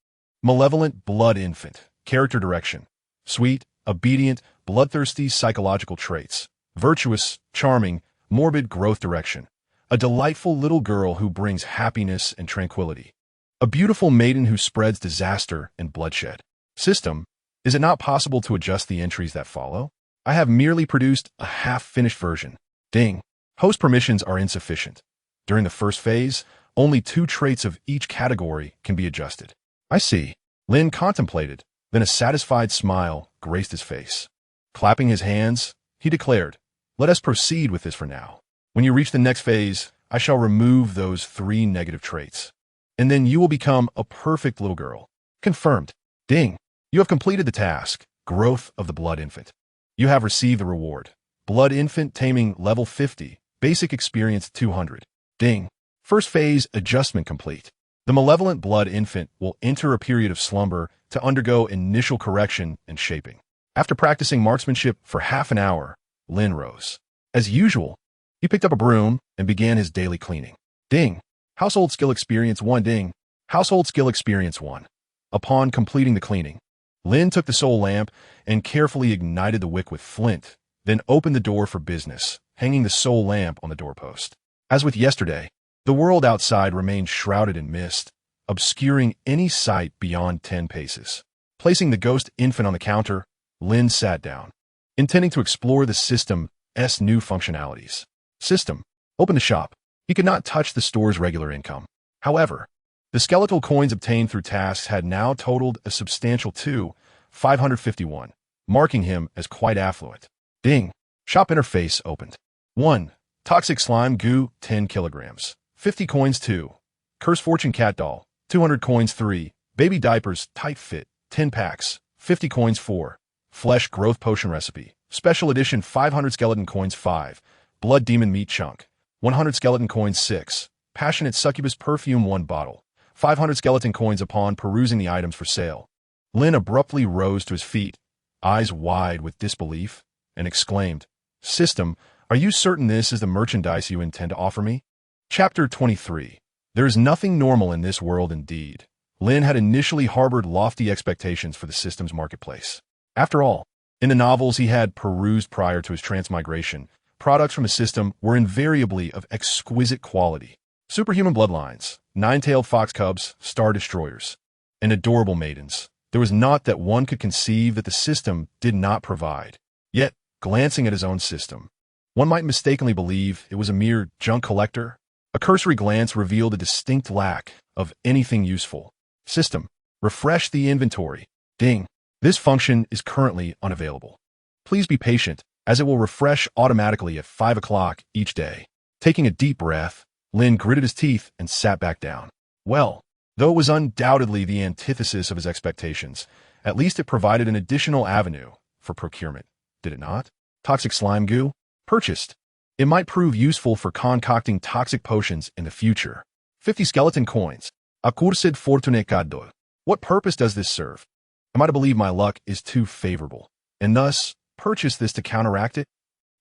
malevolent blood infant, character direction, sweet, obedient, bloodthirsty psychological traits, virtuous, charming, morbid growth direction, a delightful little girl who brings happiness and tranquility, a beautiful maiden who spreads disaster and bloodshed. System, is it not possible to adjust the entries that follow? I have merely produced a half-finished version. Ding. Host permissions are insufficient. During the first phase, only 2 traits of each category can be adjusted. I see. Lin contemplated, then a satisfied smile graced his face. Clapping his hands, he declared, "Let us proceed with this for now. When you reach the next phase, I shall remove those 3 negative traits. And then you will become a perfect little girl." Confirmed. Ding. You have completed the task, Growth of the Blood Infant. You have received the reward. Blood Infant Taming Level 50, Basic Experience 200. Ding. First phase adjustment complete. The malevolent blood infant will enter a period of slumber to undergo initial correction and shaping. After practicing marksmanship for half an hour, Lin rose. As usual, he picked up a broom and began his daily cleaning. Ding. Household Skill Experience 1. Ding. Household Skill Experience 1. Upon completing the cleaning, Lin took the soul lamp and carefully ignited the wick with flint, then opened the door for business, hanging the soul lamp on the doorpost. As with yesterday, the world outside remained shrouded in mist, obscuring any sight beyond 10 paces. Placing the ghost infant on the counter, Lin sat down, intending to explore the system's new functionalities. System. Open the shop. He could not touch the store's regular income. However, the skeletal coins obtained through tasks had now totaled a substantial 551, marking him as quite affluent. Ding. Shop interface opened. 1. Toxic slime goo, 10 kilograms. 50 coins. 2. Curse Fortune cat doll, 200 coins. 3. Baby diapers, tight fit, 10 packs, 50 coins. 4. Flesh growth potion recipe, special edition, 500 skeleton coins. 5. Blood demon meat chunk, 100 skeleton coins. 6. Passionate succubus perfume, 1 bottle, 500 skeleton coins. Upon perusing the items for sale, Lin abruptly rose to his feet, eyes wide with disbelief, and exclaimed, "System, are you certain this is the merchandise you intend to offer me?" Chapter 23. There is nothing normal in this world indeed. Lin had initially harbored lofty expectations for the system's marketplace. After all, in the novels he had perused prior to his transmigration, products from the system were invariably of exquisite quality. Superhuman bloodlines, 9-tailed fox cubs, star destroyers, and adorable maidens. There was naught that one could conceive that the system did not provide. Yet, glancing at his own system, one might mistakenly believe it was a mere junk collector. A cursory glance revealed a distinct lack of anything useful. System. Refresh the inventory. Ding. This function is currently unavailable. Please be patient, as it will refresh automatically at 5 o'clock each day. Taking a deep breath, Lin gritted his teeth and sat back down. Well, though it was undoubtedly the antithesis of his expectations, at least it provided an additional avenue for procurement, did it not? Toxic slime goo? Purchased. It might prove useful for concocting toxic potions in the future. 50 skeleton coins. Accursed fortune caddo. What purpose does this serve? Am I to believe my luck is too favorable, and thus purchase this to counteract it?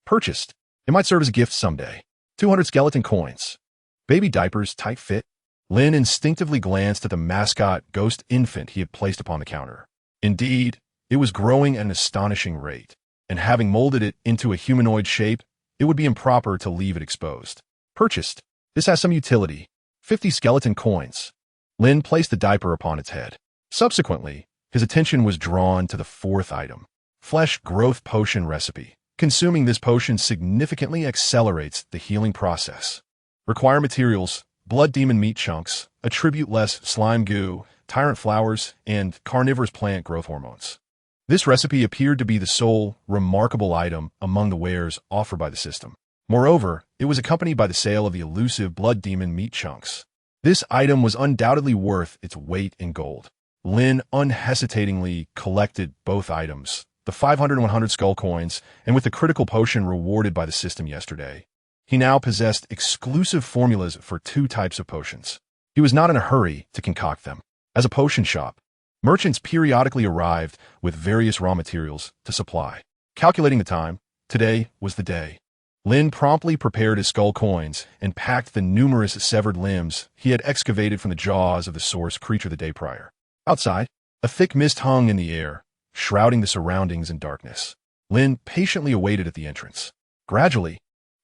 Purchased. It might serve as a gift someday. 200 skeleton coins. Baby diapers, tight fit. Lin instinctively glanced at the mascot ghost infant he had placed upon the counter. Indeed, it was growing at an astonishing rate, and having molded it into a humanoid shape, it would be improper to leave it exposed. Purchased. This has some utility. 50 skeleton coins. Lin placed the diaper upon its head. Subsequently, his attention was drawn to the 4th item. Flesh growth potion recipe. Consuming this potion significantly accelerates the healing process. Require materials: blood demon meat chunks, attribute-less slime goo, tyrant flowers, and carnivorous plant growth hormones. This recipe appeared to be the sole remarkable item among the wares offered by the system. Moreover, it was accompanied by the sale of the elusive blood demon meat chunks. This item was undoubtedly worth its weight in gold. Lin unhesitatingly collected both items, the 500 and 100 skull coins, and with the critical potion rewarded by the system yesterday, he now possessed exclusive formulas for 2 types of potions. He was not in a hurry to concoct them. As a potion shop, merchants periodically arrived with various raw materials to supply. Calculating the time, today was the day. Lin promptly prepared his skull coins and packed the numerous severed limbs he had excavated from the jaws of the source creature the day prior. Outside, a thick mist hung in the air, shrouding the surroundings in darkness. Lin patiently awaited at the entrance. Gradually,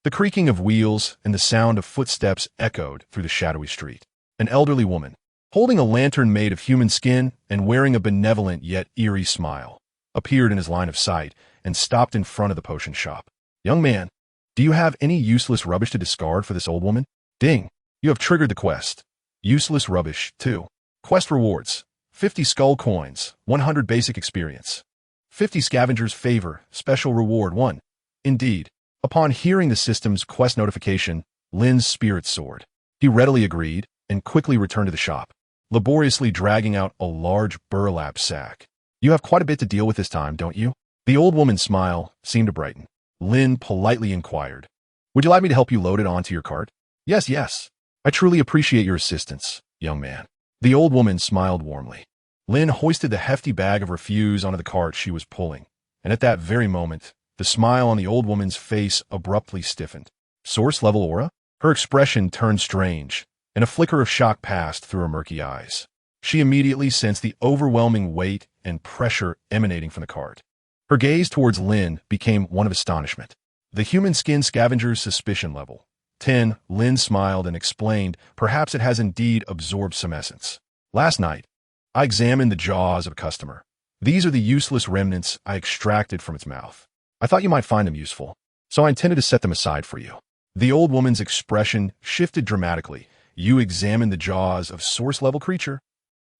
the creaking of wheels and the sound of footsteps echoed through the shadowy street. An elderly woman, holding a lantern made of human skin and wearing a benevolent yet eerie smile, appeared in his line of sight and stopped in front of the potion shop. "Young man, do you have any useless rubbish to discard for this old woman?" Ding! You have triggered the quest. Useless rubbish, 2. Quest rewards: 50 skull coins, 100 basic experience. 50 scavengers favor, special reward 1. Indeed. Upon hearing the system's quest notification, Lin's spirit soared. He readily agreed and quickly returned to the shop, laboriously dragging out a large burlap sack. "You have quite a bit to deal with this time, don't you?" The old woman's smile seemed to brighten. Lin politely inquired, "Would you like me to help you load it onto your cart?" Yes. I truly appreciate your assistance, young man." The old woman smiled warmly. Lin hoisted the hefty bag of refuse onto the cart she was pulling, and at that very moment, the smile on the old woman's face abruptly stiffened. Source-level aura? Her expression turned strange, and a flicker of shock passed through her murky eyes. She immediately sensed the overwhelming weight and pressure emanating from the cart. Her gaze towards Lin became one of astonishment. The human skin scavenger's suspicion level: 10. Lin smiled and explained, "Perhaps it has indeed absorbed some essence. Last night, I examined the jaws of a customer. These are the useless remnants I extracted from its mouth. I thought you might find them useful, so I intended to set them aside for you." The old woman's expression shifted dramatically. "You examined the jaws of source-level creature?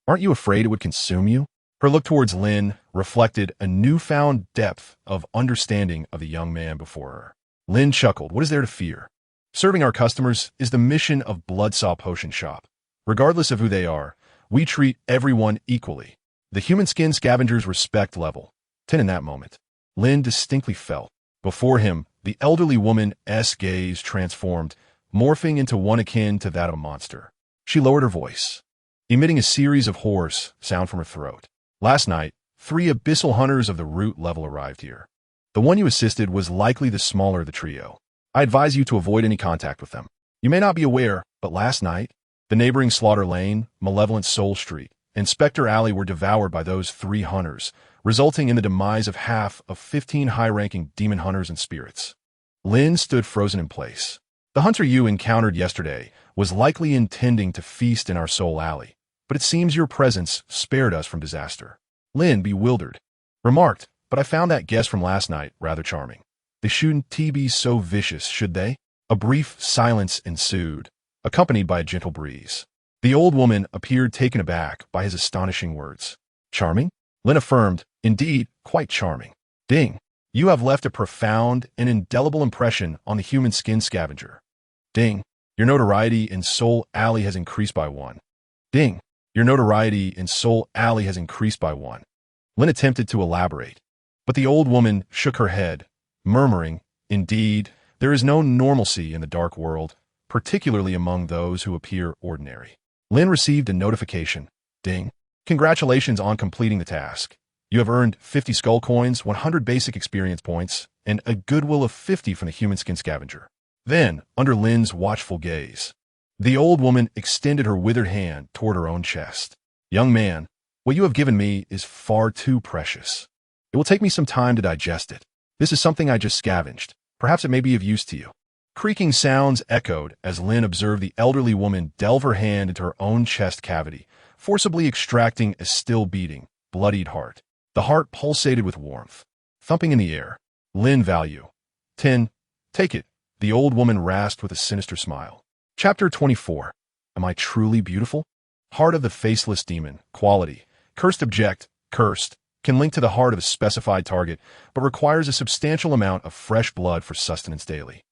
Aren't you afraid it would consume you?" Her look towards Lin reflected a newfound depth of understanding of the young man before her. Lin chuckled. "What is there to fear? Serving our customers is the mission of Bloodsaw Potion Shop. Regardless of who they are, we treat everyone equally." The human skin scavenger's respect level: 10 in that moment. Lin distinctly felt. Before him, the elderly woman's gaze transformed, morphing into one akin to that of a monster. She lowered her voice, emitting a series of hoarse sound from her throat. "Last night, 3 abyssal hunters of the root level arrived here. The one you assisted was likely the smaller of the trio. I advise you to avoid any contact with them. You may not be aware, but last night, the neighboring Slaughter Lane, Malevolent Soul Street, and Spectre Alley were devoured by those 3 hunters, resulting in the demise of half of 15 high-ranking demon hunters and spirits." Lin stood frozen in place. "The hunter you encountered yesterday was likely intending to feast in our Soul Alley, but it seems your presence spared us from disaster." Lin, bewildered, remarked, "But I found that guest from last night rather charming. They shouldn't be so vicious, should they?" A brief silence ensued, accompanied by a gentle breeze. The old woman appeared taken aback by his astonishing words. "Charming?" Lin affirmed, "Indeed, quite charming." Ding! You have left a profound and indelible impression on the human skin scavenger. Ding! Your notoriety in Soul Alley has increased by 1. Ding! Your notoriety in Soul Alley has increased by 1. Lin attempted to elaborate, but the old woman shook her head, murmuring, "Indeed, there is no normalcy in the dark world, particularly among those who appear ordinary." Lin received a notification. Ding! Congratulations on completing the task. You have earned 50 skull coins, 100 basic experience points, and a goodwill of 50 from the human skin scavenger. Then, under Lin's watchful gaze, the old woman extended her withered hand toward her own chest. "Young man, what you have given me is far too precious. It will take me some time to digest it. This is something I just scavenged. Perhaps it may be of use to you." Creaking sounds echoed as Lin observed the elderly woman delve her hand into her own chest cavity, forcibly extracting a still-beating, bloodied heart. The heart pulsated with warmth, thumping in the air. Lin value: 10. Take it, the old woman rasped with a sinister smile. Chapter 24. Am I truly beautiful? Heart of the faceless demon. Quality: cursed object, cursed, can link to the heart of a specified target, but requires a substantial amount of fresh blood for sustenance daily.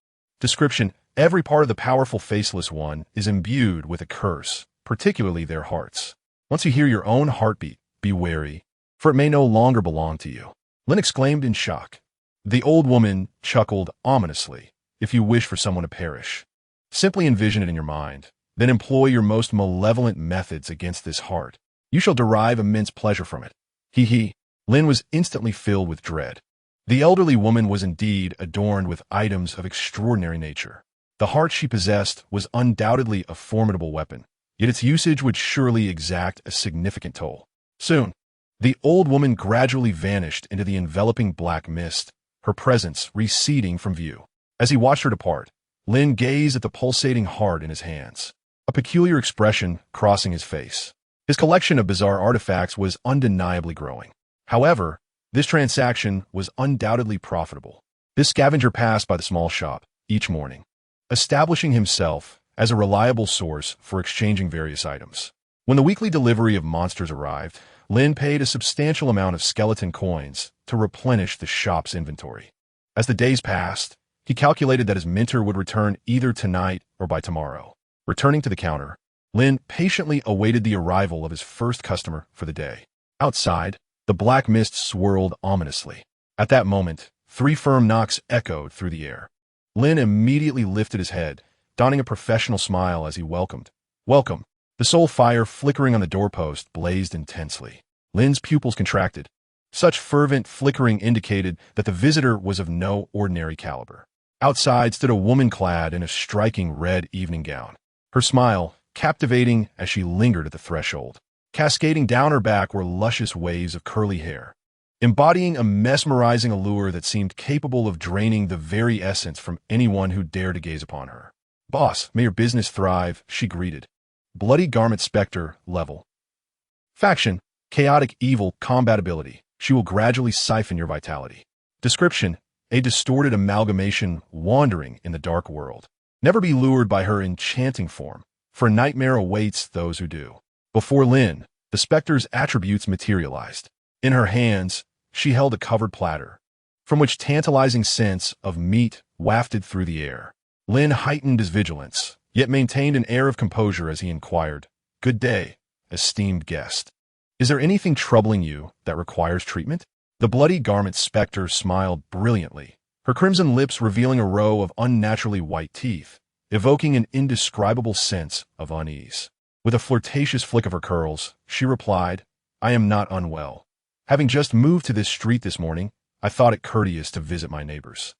Description: every part of the powerful faceless one is imbued with a curse, particularly their hearts. Once you hear your own heartbeat, be wary, for it may no longer belong to you. Lin exclaimed in shock. The old woman chuckled ominously. If you wish for someone to perish, simply envision it in your mind, then employ your most malevolent methods against this heart. You shall derive immense pleasure from it. He. Lin was instantly filled with dread. The elderly woman was indeed adorned with items of extraordinary nature. The heart she possessed was undoubtedly a formidable weapon, yet its usage would surely exact a significant toll. Soon, the old woman gradually vanished into the enveloping black mist, her presence receding from view. As he watched her depart, Lin gazed at the pulsating heart in his hands, a peculiar expression crossing his face. His collection of bizarre artifacts was undeniably growing. However, this transaction was undoubtedly profitable. This scavenger passed by the small shop each morning, establishing himself as a reliable source for exchanging various items. When the weekly delivery of monsters arrived, Lin paid a substantial amount of skeleton coins to replenish the shop's inventory. As the days passed, he calculated that his mentor would return either tonight or by tomorrow. Returning to the counter, Lin patiently awaited the arrival of his first customer for the day. Outside, the black mist swirled ominously. At that moment, 3 firm knocks echoed through the air. Lin immediately lifted his head, donning a professional smile as he welcomed. Welcome. The soul fire flickering on the doorpost blazed intensely. Lin's pupils contracted. Such fervent flickering indicated that the visitor was of no ordinary caliber. Outside stood a woman clad in a striking red evening gown. Her smile, captivating as she lingered at the threshold. Cascading down her back were luscious waves of curly hair, embodying a mesmerizing allure that seemed capable of draining the very essence from anyone who dared to gaze upon her. Boss, may your business thrive, she greeted. Bloody garment specter, level. Faction, chaotic evil, combatability. She will gradually siphon your vitality. Description, a distorted amalgamation wandering in the dark world. Never be lured by her enchanting form, for a nightmare awaits those who do. Before Lin, the specter's attributes materialized. In her hands, she held a covered platter, from which tantalizing scents of meat wafted through the air. Lin heightened his vigilance, yet maintained an air of composure as he inquired, "Good day, esteemed guest. Is there anything troubling you that requires treatment?" The bloody garment specter smiled brilliantly, her crimson lips revealing a row of unnaturally white teeth, evoking an indescribable sense of unease. With a flirtatious flick of her curls, she replied, "I am not unwell. Having just moved to this street this morning, I thought it courteous to visit my neighbors."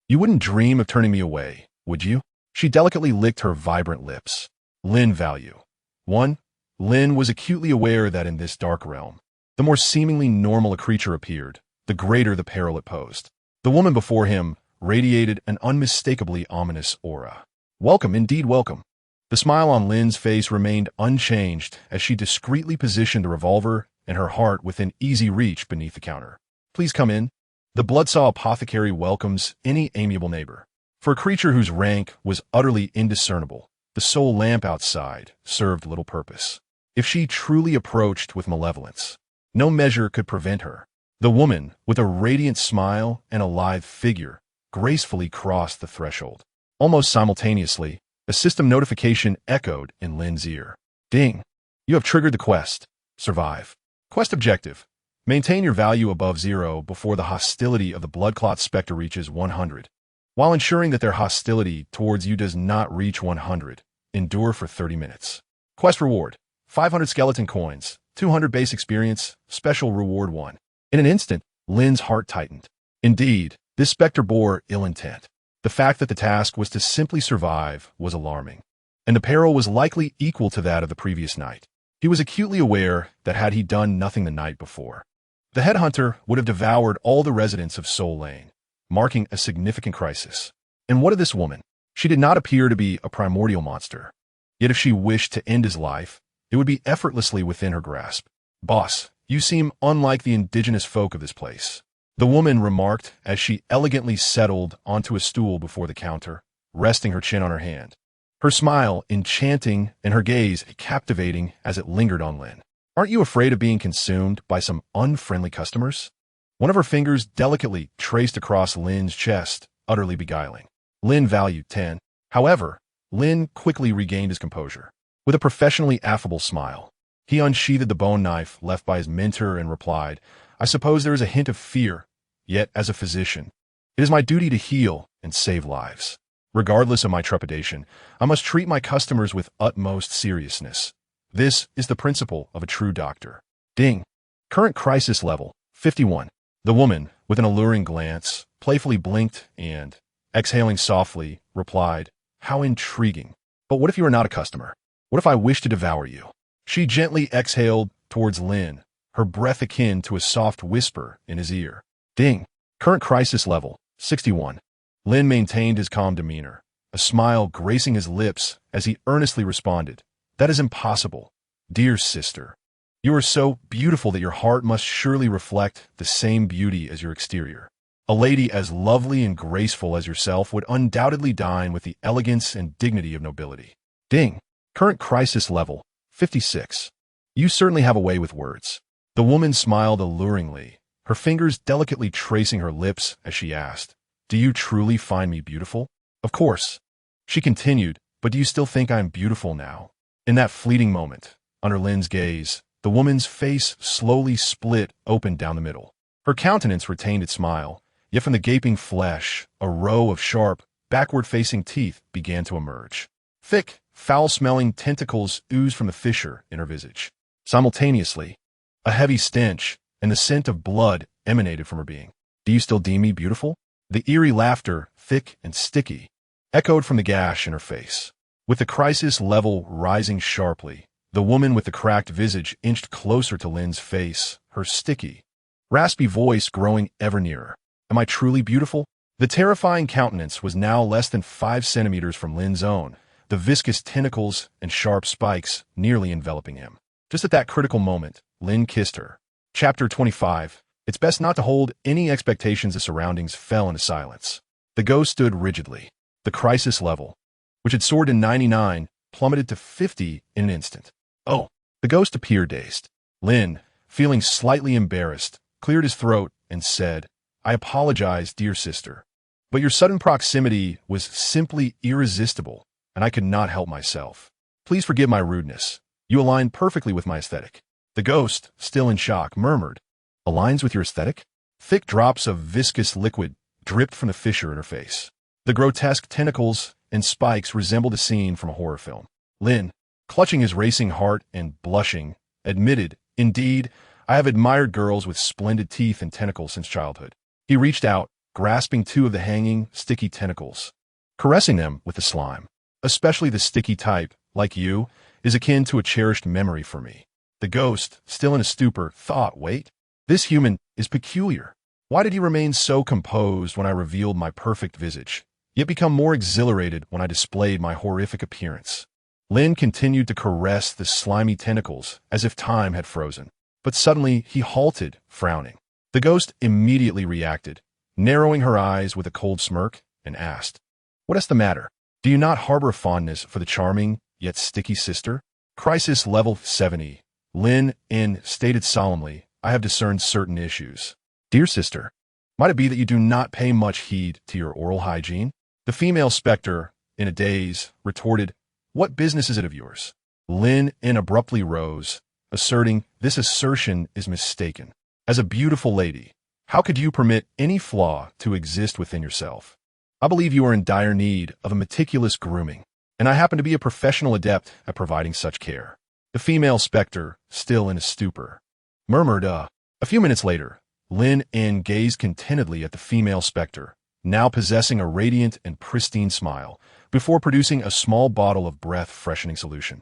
"You wouldn't dream of turning me away, would you?" She delicately licked her vibrant lips. Lin value. 1. Lin was acutely aware that in this dark realm, the more seemingly normal a creature appeared, the greater the peril it posed. The woman before him radiated an unmistakably ominous aura. Welcome, indeed welcome. The smile on Lin's face remained unchanged as she discreetly positioned the revolver and her heart within easy reach beneath the counter. "Please come in." The Bloodsaw apothecary welcomes any amiable neighbor. For a creature whose rank was utterly indiscernible, the sole lamp outside served little purpose. If she truly approached with malevolence, no measure could prevent her. The woman, with a radiant smile and a lithe figure, gracefully crossed the threshold. Almost simultaneously, a system notification echoed in Lin's ear. "Ding! You have triggered the quest. Survive. Quest objective. Maintain your value above 0 before the hostility of the bloodclot specter reaches 100. While ensuring that their hostility towards you does not reach 100, endure for 30 minutes. Quest reward, 500 skeleton coins, 200 base experience, special reward 1. In an instant, Lin's heart tightened. Indeed, this specter bore ill intent. The fact that the task was to simply survive was alarming, and the peril was likely equal to that of the previous night. He was acutely aware that had he done nothing the night before, the headhunter would have devoured all the residents of Soul Lane, marking a significant crisis. And what of this woman? She did not appear to be a primordial monster. Yet if she wished to end his life, it would be effortlessly within her grasp. "Boss, you seem unlike the indigenous folk of this place," the woman remarked as she elegantly settled onto a stool before the counter, resting her chin on her hand. Her smile enchanting and her gaze captivating as it lingered on Lin. "Aren't you afraid of being consumed by some unfriendly customers?" One of her fingers delicately traced across Lin's chest, utterly beguiling. Lin valued 10. However, Lin quickly regained his composure. With a professionally affable smile, he unsheathed the bone knife left by his mentor and replied, "I suppose there is a hint of fear Yet, as a physician, it is my duty to heal and save lives. Regardless of my trepidation, I must treat my customers with utmost seriousness. This is the principle of a true doctor. Ding. Current crisis level, 51. The woman, with an alluring glance, playfully blinked and, exhaling softly, replied, "How intriguing. But what if you are not a customer? What if I wish to devour you?" She gently exhaled towards Lin, her breath akin to a soft whisper in his ear. Ding. Current crisis level, 61. Lin maintained his calm demeanor, a smile gracing his lips as he earnestly responded, "That is impossible. Dear sister, you are so beautiful that your heart must surely reflect the same beauty as your exterior. A lady as lovely and graceful as yourself would undoubtedly dine with the elegance and dignity of nobility." Ding. Current crisis level, 56. You certainly have a way with words. The woman smiled alluringly, her fingers delicately tracing her lips as she asked, "Do you truly find me beautiful?" "Of course." She continued, "But do you still think I am beautiful now?" In that fleeting moment, under Lin's gaze, the woman's face slowly split open down the middle. Her countenance retained its smile, yet from the gaping flesh, a row of sharp, backward-facing teeth began to emerge. Thick, foul-smelling tentacles oozed from the fissure in her visage. Simultaneously, a heavy stench and the scent of blood emanated from her being. "Do you still deem me beautiful?" The eerie laughter, thick and sticky, echoed from the gash in her face. With the crisis level rising sharply, the woman with the cracked visage inched closer to Lin's face, her sticky, raspy voice growing ever nearer. "Am I truly beautiful?" The terrifying countenance was now less than 5 centimeters from Lin's own, the viscous tentacles and sharp spikes nearly enveloping him. Just at that critical moment, Lin kissed her. Chapter 25. It's best not to hold any expectations. The surroundings fell into silence. The ghost stood rigidly. The crisis level, which had soared to 99, plummeted to 50 in an instant. "Oh!" The ghost appeared dazed. Lin, feeling slightly embarrassed, cleared his throat and said, "I apologize, dear sister, but your sudden proximity was simply irresistible, and I could not help myself. Please forgive my rudeness. You align perfectly with my aesthetic." The ghost, still in shock, murmured, "Aligns with your aesthetic?" Thick drops of viscous liquid dripped from the fissure in her face. The grotesque tentacles and spikes resembled a scene from a horror film. Lin, clutching his racing heart and blushing, admitted, "Indeed, I have admired girls with splendid teeth and tentacles since childhood." He reached out, grasping 2 of the hanging, sticky tentacles, caressing them with the slime. "Especially the sticky type, like you, is akin to a cherished memory for me." The ghost, still in a stupor, thought, "Wait, this human is peculiar. Why did he remain so composed when I revealed my perfect visage, yet become more exhilarated when I displayed my horrific appearance?" Lin continued to caress the slimy tentacles as if time had frozen. But suddenly he halted, frowning. The ghost immediately reacted, narrowing her eyes with a cold smirk, and asked, "What is the matter? Do you not harbor a fondness for the charming, yet sticky sister?" Crisis level 70. Lin Yun stated solemnly, "I have discerned certain issues. Dear sister, might it be that you do not pay much heed to your oral hygiene?" The female specter, in a daze, retorted, "What business is it of yours?" Lin Yun abruptly rose, asserting, "This assertion is mistaken. As a beautiful lady, how could you permit any flaw to exist within yourself? I believe you are in dire need of a meticulous grooming, and I happen to be a professional adept at providing such care." The female specter, still in a stupor, murmured, A few minutes later, Lin Yun gazed contentedly at the female specter, now possessing a radiant and pristine smile, before producing a small bottle of breath-freshening solution,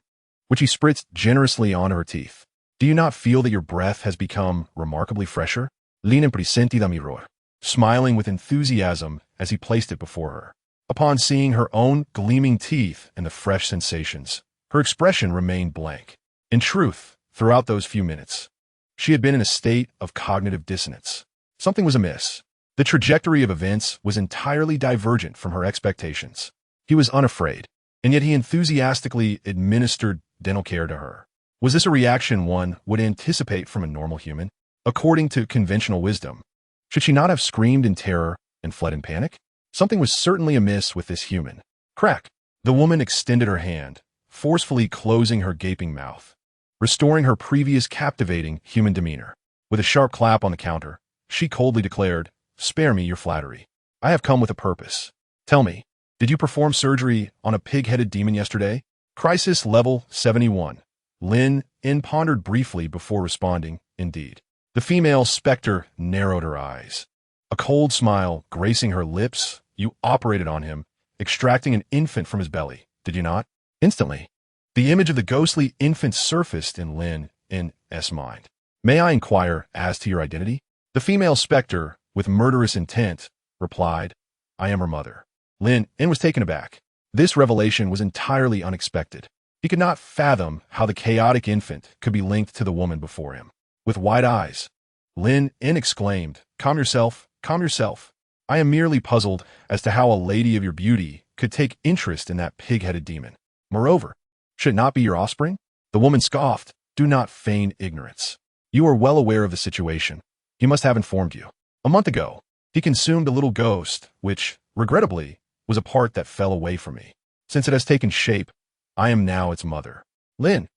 which he spritzed generously onto her teeth. "Do you not feel that your breath has become remarkably fresher?" Lin presenti da mirror, smiling with enthusiasm as he placed it before her. Upon seeing her own gleaming teeth and the fresh sensations, her expression remained blank. In truth, throughout those few minutes, she had been in a state of cognitive dissonance. Something was amiss. The trajectory of events was entirely divergent from her expectations. He was unafraid, and yet he enthusiastically administered dental care to her. Was this a reaction one would anticipate from a normal human? According to conventional wisdom, should she not have screamed in terror and fled in panic? Something was certainly amiss with this human. Crack! The woman extended her hand, forcefully closing her gaping mouth, restoring her previous captivating human demeanor. With a sharp clap on the counter, she coldly declared, spare me your flattery. I have come with a purpose. Tell me, did you perform surgery on a pig-headed demon yesterday? Crisis level 71. Lin Yun pondered briefly before responding, indeed. The female specter narrowed her eyes. A cold smile gracing her lips. You operated on him, extracting an infant from his belly, did you not? Instantly, the image of the ghostly infant surfaced in Lin Yun's mind. May I inquire as to your identity? The female specter, with murderous intent, replied, I am her mother. Lin Yun was taken aback. This revelation was entirely unexpected. He could not fathom how the chaotic infant could be linked to the woman before him. With wide eyes, Lin Yun exclaimed, Calm yourself, calm yourself. I am merely puzzled as to how a lady of your beauty could take interest in that pig-headed demon. Moreover, should it not be your offspring? The woman scoffed, Do not feign ignorance. You are well aware of the situation. He must have informed you. A month ago, he consumed a little ghost, which, regrettably, was a part that fell away from me. Since it has taken shape, I am now its mother. Lin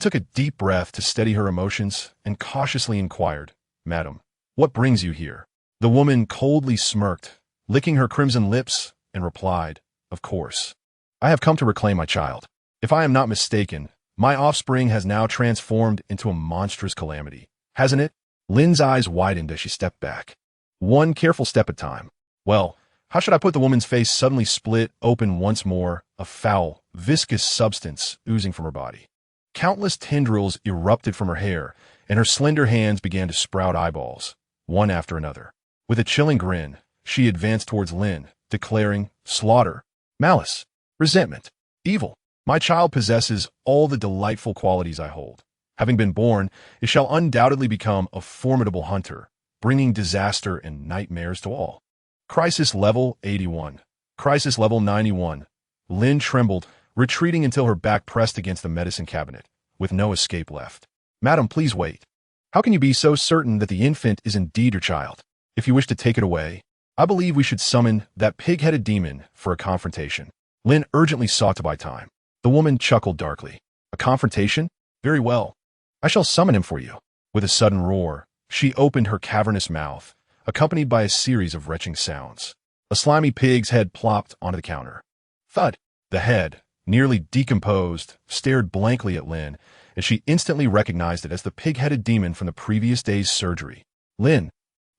took a deep breath to steady her emotions and cautiously inquired, Madam, what brings you here? The woman coldly smirked, licking her crimson lips, and replied, Of course. I have come to reclaim my child. If I am not mistaken, my offspring has now transformed into a monstrous calamity, hasn't it? Lin's eyes widened as she stepped back. One careful step at a time. Well, how should I put the woman's face suddenly split open once more, a foul, viscous substance oozing from her body. Countless tendrils erupted from her hair, and her slender hands began to sprout eyeballs, one after another. With a chilling grin, she advanced towards Lin, declaring, Slaughter, malice, resentment, evil. My child possesses all the delightful qualities I hold. Having been born, it shall undoubtedly become a formidable hunter, bringing disaster and nightmares to all. Crisis level 81. Crisis level 91. Lin trembled, retreating until her back pressed against the medicine cabinet, with no escape left. Madam, please wait. How can you be so certain that the infant is indeed your child? If you wish to take it away, I believe we should summon that pig-headed demon for a confrontation. Lin urgently sought to buy time. The woman chuckled darkly. A confrontation? Very well. I shall summon him for you. With a sudden roar, she opened her cavernous mouth, accompanied by a series of retching sounds. A slimy pig's head plopped onto the counter. Thud! The head, nearly decomposed, stared blankly at Lin, and she instantly recognized it as the pig-headed demon from the previous day's surgery. Lin,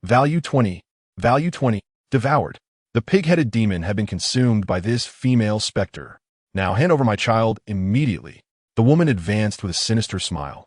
value 20, value 20, devoured. The pig-headed demon had been consumed by this female specter. Now hand over my child immediately. The woman advanced with a sinister smile,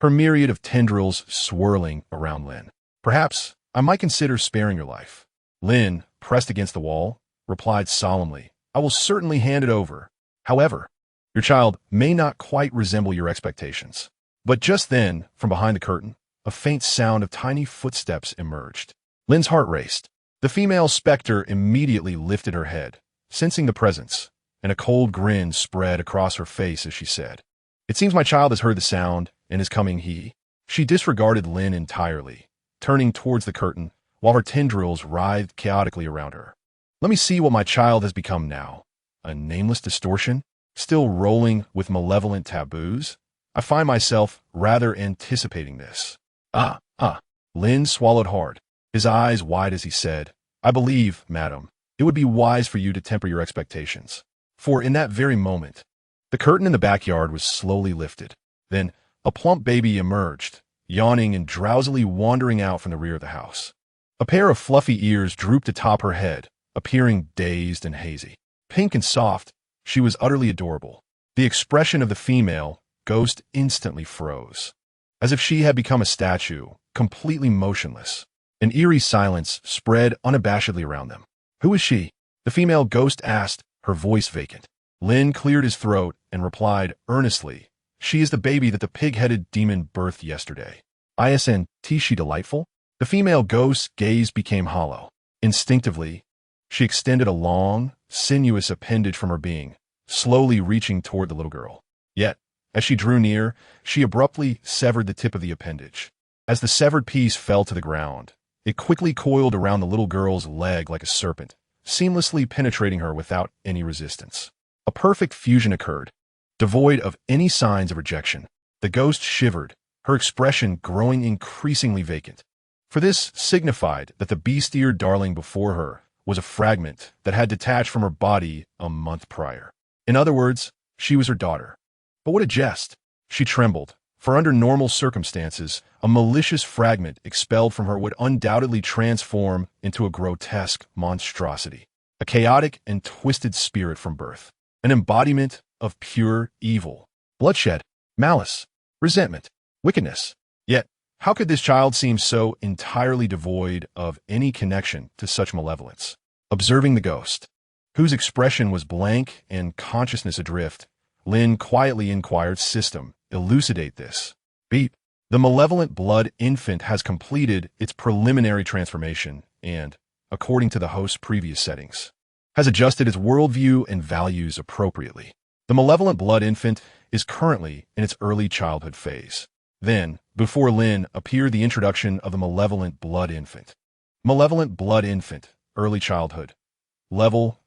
her myriad of tendrils swirling around Lin. Perhaps I might consider sparing your life. Lin, pressed against the wall, replied solemnly, I will certainly hand it over. However, your child may not quite resemble your expectations. But just then, from behind the curtain, a faint sound of tiny footsteps emerged. Lin's heart raced. The female specter immediately lifted her head, sensing the presence, and a cold grin spread across her face as she said, It seems my child has heard the sound and is coming. She disregarded Lin entirely, turning towards the curtain while her tendrils writhed chaotically around her. Let me see what my child has become now. A nameless distortion? Still rolling with malevolent taboos? I find myself rather anticipating this. Lin swallowed hard, his eyes wide as he said, I believe, madam, it would be wise for you to temper your expectations. For in that very moment, the curtain in the backyard was slowly lifted. Then a plump baby emerged, yawning and drowsily wandering out from the rear of the house. A pair of fluffy ears drooped atop her head, appearing dazed and hazy. Pink and soft, she was utterly adorable. The expression of the female ghost instantly froze, as if she had become a statue, completely motionless. An eerie silence spread unabashedly around them. Who is she? The female ghost asked, her voice vacant. Lin cleared his throat and replied earnestly, She is the baby that the pig-headed demon birthed yesterday. Isn't she delightful? The female ghost's gaze became hollow. Instinctively, she extended a long, sinuous appendage from her being, slowly reaching toward the little girl. Yet, as she drew near, she abruptly severed the tip of the appendage. As the severed piece fell to the ground, it quickly coiled around the little girl's leg like a serpent, seamlessly penetrating her without any resistance. A perfect fusion occurred, devoid of any signs of rejection. The ghost shivered, her expression growing increasingly vacant. For this signified that the bestial darling before her was a fragment that had detached from her body a month prior. In other words, she was her daughter. But what a jest! She trembled, for under normal circumstances, a malicious fragment expelled from her would undoubtedly transform into a grotesque monstrosity, a chaotic and twisted spirit from birth, an embodiment of pure evil, bloodshed, malice, resentment, wickedness. Yet, how could this child seem so entirely devoid of any connection to such malevolence? Observing the ghost, whose expression was blank and consciousness adrift, Lin quietly inquired, "System, elucidate this." Beep. The malevolent blood infant has completed its preliminary transformation and, according to the host's previous settings, has adjusted its worldview and values appropriately. The malevolent blood infant is currently in its early childhood phase. Then, before Lin, appeared the introduction of the malevolent blood infant. Malevolent blood infant, early childhood. Level,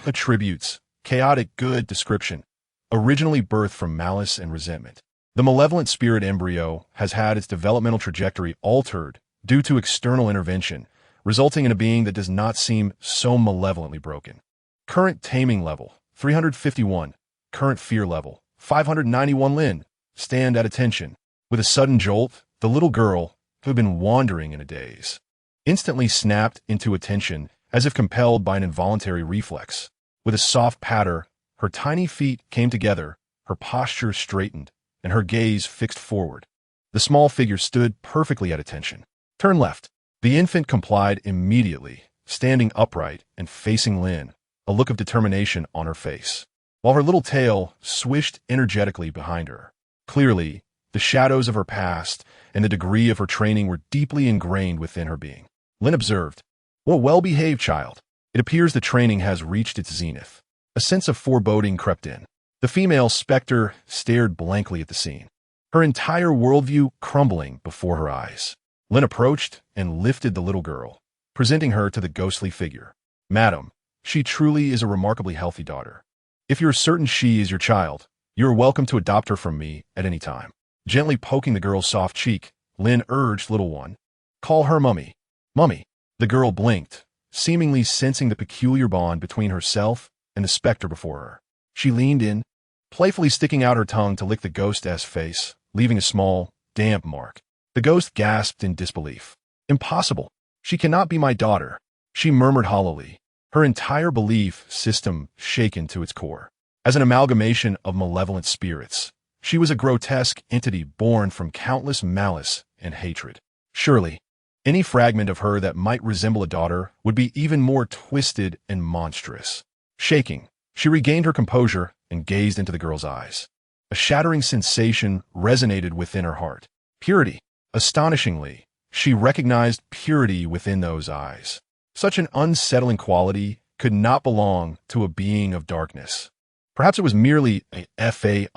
attributes, chaotic good description. Originally birthed from malice and resentment. The malevolent spirit embryo has had its developmental trajectory altered due to external intervention, resulting in a being that does not seem so malevolently broken. Current taming level, 351. Current fear level, 591. Lin, stand at attention. With a sudden jolt, the little girl, who had been wandering in a daze, instantly snapped into attention as if compelled by an involuntary reflex. With a soft patter, her tiny feet came together, her posture straightened, and her gaze fixed forward. The small figure stood perfectly at attention. Turn left. The infant complied immediately, standing upright and facing Lin, a look of determination on her face, while her little tail swished energetically behind her. Clearly, the shadows of her past and the degree of her training were deeply ingrained within her being. Lin observed, "What a well-behaved child. It appears the training has reached its zenith." A sense of foreboding crept in. The female specter stared blankly at the scene, her entire worldview crumbling before her eyes. Lin approached and lifted the little girl, presenting her to the ghostly figure. "Madam, she truly is a remarkably healthy daughter. If you're certain she is your child, you are welcome to adopt her from me at any time." Gently poking the girl's soft cheek, Lin urged, "Little one, call her Mummy." "Mummy." The girl blinked, seemingly sensing the peculiar bond between herself and the specter before her. She leaned in, playfully sticking out her tongue to lick the ghost's face, leaving a small, damp mark. The ghost gasped in disbelief. "Impossible. She cannot be my daughter," she murmured hollowly, her entire belief system shaken to its core. As an amalgamation of malevolent spirits, she was a grotesque entity born from countless malice and hatred. Surely, any fragment of her that might resemble a daughter would be even more twisted and monstrous. Shaking, she regained her composure and gazed into the girl's eyes. A shattering sensation resonated within her heart. Purity. Astonishingly, she recognized purity within those eyes. Such an unsettling quality could not belong to a being of darkness. Perhaps it was merely a fade,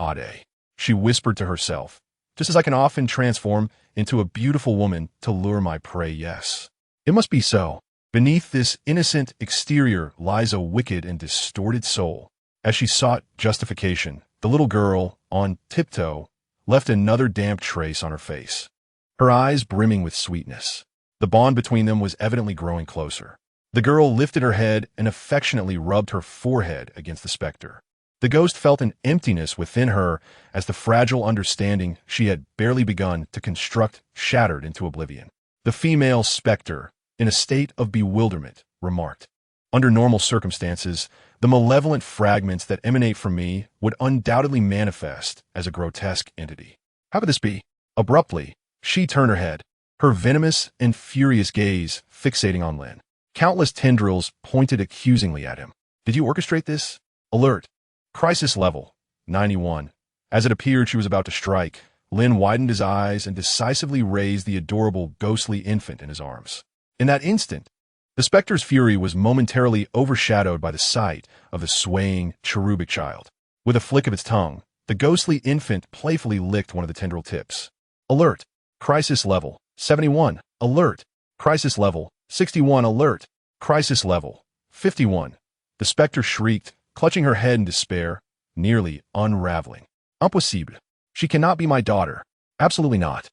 she whispered to herself, just as I can often transform into a beautiful woman to lure my prey. Yes, it must be so. Beneath this innocent exterior lies a wicked and distorted soul. As she sought justification, the little girl, on tiptoe, left another damp trace on her face, her eyes brimming with sweetness. The bond between them was evidently growing closer. The girl lifted her head and affectionately rubbed her forehead against the specter. The ghost felt an emptiness within her as the fragile understanding she had barely begun to construct shattered into oblivion. The female specter, in a state of bewilderment, remarked, "Under normal circumstances, the malevolent fragments that emanate from me would undoubtedly manifest as a grotesque entity. How could this be?" Abruptly, she turned her head, her venomous and furious gaze fixating on Lin. Countless tendrils pointed accusingly at him. "Did you orchestrate this?" Alert. Crisis level, 91. As it appeared she was about to strike, Lin widened his eyes and decisively raised the adorable, ghostly infant in his arms. In that instant, the specter's fury was momentarily overshadowed by the sight of the swaying, cherubic child. With a flick of its tongue, the ghostly infant playfully licked one of the tendril tips. Alert. Crisis level, 71. Alert. Crisis level, 61. Alert. Crisis level, 51. The specter shrieked, clutching her head in despair, nearly unraveling. "Impossible. She cannot be my daughter. Absolutely not."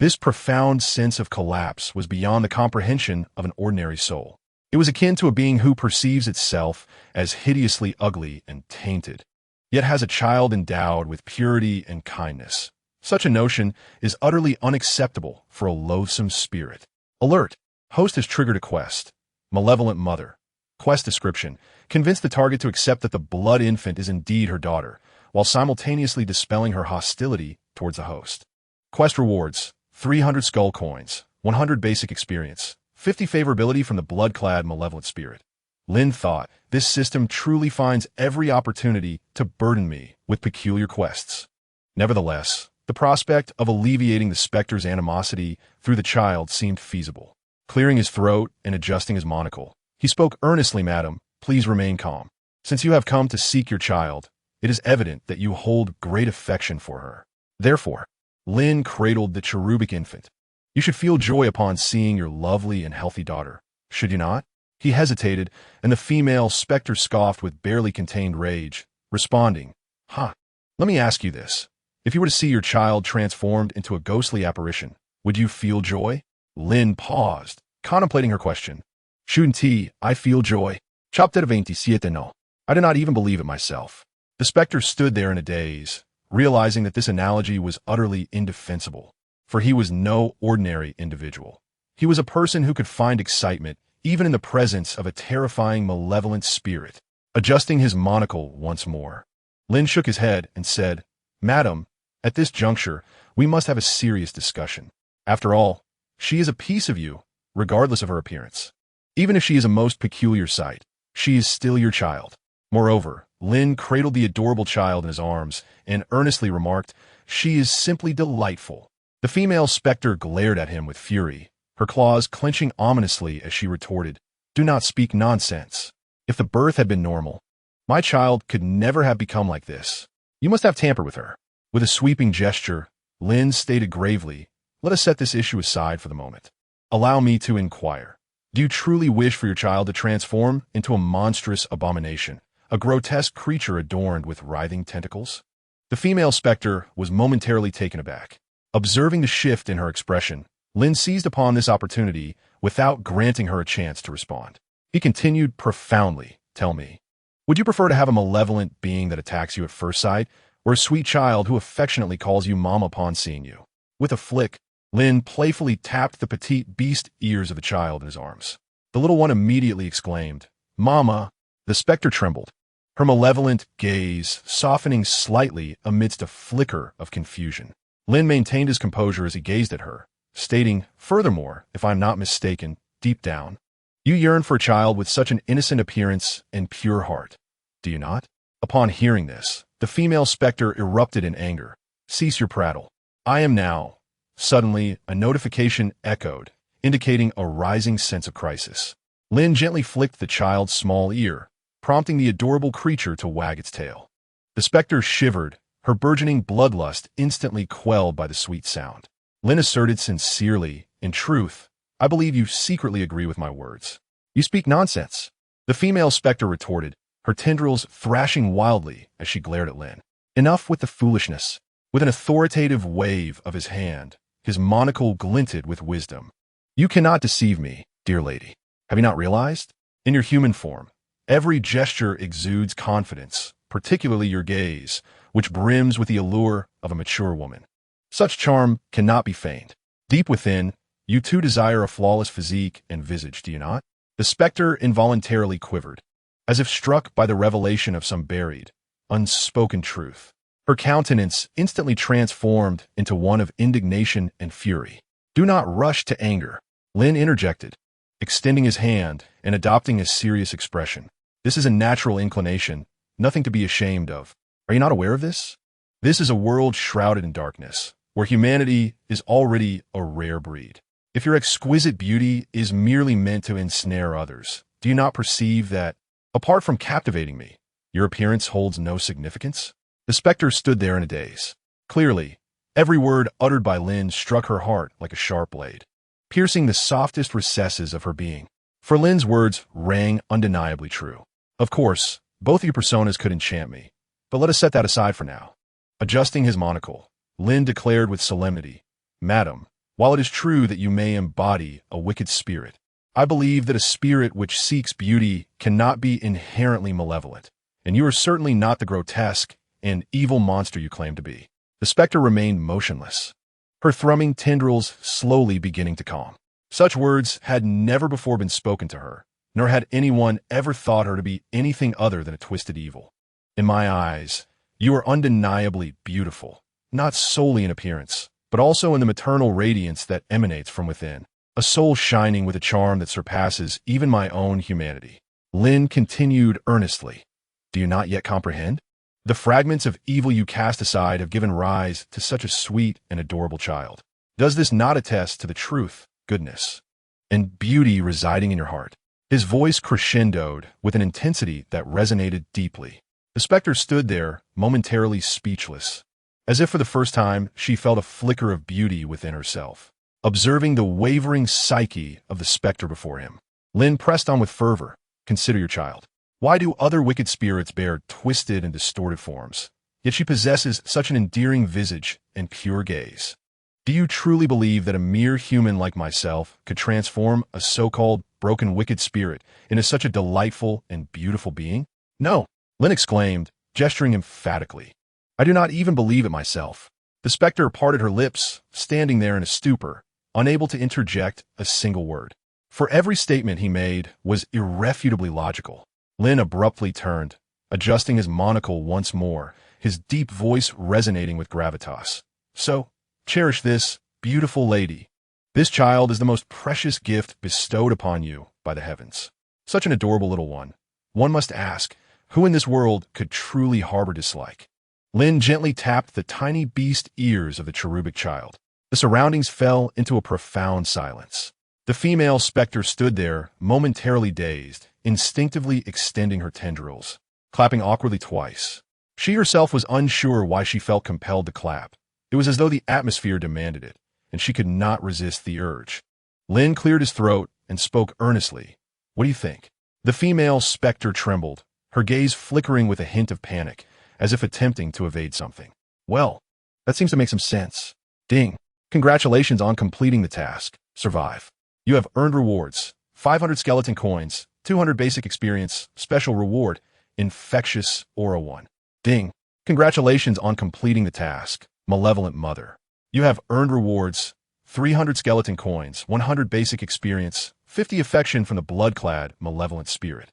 This profound sense of collapse was beyond the comprehension of an ordinary soul. It was akin to a being who perceives itself as hideously ugly and tainted, yet has a child endowed with purity and kindness. Such a notion is utterly unacceptable for a loathsome spirit. Alert! Host has triggered a quest. Malevolent mother. Quest description. Convince the target to accept that the blood infant is indeed her daughter, while simultaneously dispelling her hostility towards the host. Quest rewards. 300 skull coins. 100 basic experience. 50 favorability from the blood-clad malevolent spirit. Lin thought, this system truly finds every opportunity to burden me with peculiar quests. Nevertheless, the prospect of alleviating the specter's animosity through the child seemed feasible. Clearing his throat and adjusting his monocle, he spoke earnestly, "Madam, please remain calm. Since you have come to seek your child, it is evident that you hold great affection for her. Therefore," Lin cradled the cherubic infant, "you should feel joy upon seeing your lovely and healthy daughter, should you not?" He hesitated, and the female specter scoffed with barely contained rage, responding, "Huh, let me ask you this. If you were to see your child transformed into a ghostly apparition, would you feel joy?" Lin paused, contemplating her question. "Shunti, I feel joy. Chapter 27 no. I do not even believe it myself." The specter stood there in a daze, realizing that this analogy was utterly indefensible, for he was no ordinary individual. He was a person who could find excitement even in the presence of a terrifying malevolent spirit. Adjusting his monocle once more, Lin shook his head and said, "Madam, at this juncture, we must have a serious discussion. After all, she is a piece of you, regardless of her appearance. Even if she is a most peculiar sight, she is still your child." Moreover, Lin cradled the adorable child in his arms and earnestly remarked, "She is simply delightful." The female specter glared at him with fury, her claws clenching ominously as she retorted, "Do not speak nonsense. If the birth had been normal, my child could never have become like this. You must have tampered with her." With a sweeping gesture, Lin stated gravely, "Let us set this issue aside for the moment. Allow me to inquire. Do you truly wish for your child to transform into a monstrous abomination, a grotesque creature adorned with writhing tentacles?" The female specter was momentarily taken aback. Observing the shift in her expression, Lin seized upon this opportunity without granting her a chance to respond. He continued profoundly, "Tell me, would you prefer to have a malevolent being that attacks you at first sight, or a sweet child who affectionately calls you mom upon seeing you?" With a flick, Lin playfully tapped the petite beast ears of the child in his arms. The little one immediately exclaimed, "Mama!" The specter trembled, her malevolent gaze softening slightly amidst a flicker of confusion. Lin maintained his composure as he gazed at her, stating, "Furthermore, if I'm not mistaken, deep down, you yearn for a child with such an innocent appearance and pure heart, do you not?" Upon hearing this, the female specter erupted in anger. "Cease your prattle. I am now." Suddenly, a notification echoed, indicating a rising sense of crisis. Lin gently flicked the child's small ear, prompting the adorable creature to wag its tail. The specter shivered, her burgeoning bloodlust instantly quelled by the sweet sound. Lin asserted sincerely, "In truth, I believe you secretly agree with my words." "You speak nonsense," the female specter retorted, her tendrils thrashing wildly as she glared at Lin. "Enough with the foolishness." With an authoritative wave of his hand, his monocle glinted with wisdom. "You cannot deceive me, dear lady. Have you not realized? In your human form, every gesture exudes confidence, particularly your gaze, which brims with the allure of a mature woman. Such charm cannot be feigned. Deep within, you too desire a flawless physique and visage, do you not?" The specter involuntarily quivered, as if struck by the revelation of some buried, unspoken truth. Her countenance instantly transformed into one of indignation and fury. "Do not rush to anger," Lin interjected, extending his hand and adopting a serious expression. "This is a natural inclination, nothing to be ashamed of. Are you not aware of this? This is a world shrouded in darkness, where humanity is already a rare breed. If your exquisite beauty is merely meant to ensnare others, do you not perceive that, apart from captivating me, your appearance holds no significance?" The specter stood there in a daze. Clearly, every word uttered by Lin struck her heart like a sharp blade, piercing the softest recesses of her being. For Lin's words rang undeniably true. "Of course, both of your personas could enchant me, but let us set that aside for now." Adjusting his monocle, Lin declared with solemnity, "Madam, While it is true that you may embody a wicked spirit, I believe that a spirit which seeks beauty cannot be inherently malevolent, and you are certainly not the grotesque and evil monster you claim to be." The specter remained motionless, her thrumming tendrils slowly beginning to calm. Such words had never before been spoken to her, nor had anyone ever thought her to be anything other than a twisted evil. "In my eyes, you are undeniably beautiful, not solely in appearance, but also in the maternal radiance that emanates from within, a soul shining with a charm that surpasses even my own humanity." Lin continued earnestly, "Do you not yet comprehend? The fragments of evil you cast aside have given rise to such a sweet and adorable child. Does this not attest to the truth, goodness, and beauty residing in your heart?" His voice crescendoed with an intensity that resonated deeply. The specter stood there, momentarily speechless. As if for the first time, she felt a flicker of beauty within herself. Observing the wavering psyche of the specter before him, Lin pressed on with fervor, "Consider your child. Why do other wicked spirits bear twisted and distorted forms? Yet she possesses such an endearing visage and pure gaze. Do you truly believe that a mere human like myself could transform a so-called broken wicked spirit into such a delightful and beautiful being?" "No," Lin exclaimed, gesturing emphatically. "I do not even believe it myself." The specter parted her lips, standing there in a stupor, unable to interject a single word. For every statement he made was irrefutably logical. Lin abruptly turned, adjusting his monocle once more, his deep voice resonating with gravitas. "So, cherish this, beautiful lady. This child is the most precious gift bestowed upon you by the heavens. Such an adorable little one. One must ask, who in this world could truly harbor dislike?" Lin gently tapped the tiny beast ears of the cherubic child. The surroundings fell into a profound silence. The female specter stood there, momentarily dazed, instinctively extending her tendrils, clapping awkwardly twice. She herself was unsure why she felt compelled to clap. It was as though the atmosphere demanded it, and she could not resist the urge. Lin cleared his throat and spoke earnestly. "What do you think?" The female specter trembled, her gaze flickering with a hint of panic, as if attempting to evade something. "Well, that seems to make some sense. Ding. Congratulations on completing the task. Survive. You have earned rewards. 500 skeleton coins, 200 basic experience, special reward, infectious aura 1. Ding. Congratulations on completing the task, malevolent mother. You have earned rewards, 300 skeleton coins, 100 basic experience, 50 affection from the blood-clad malevolent spirit.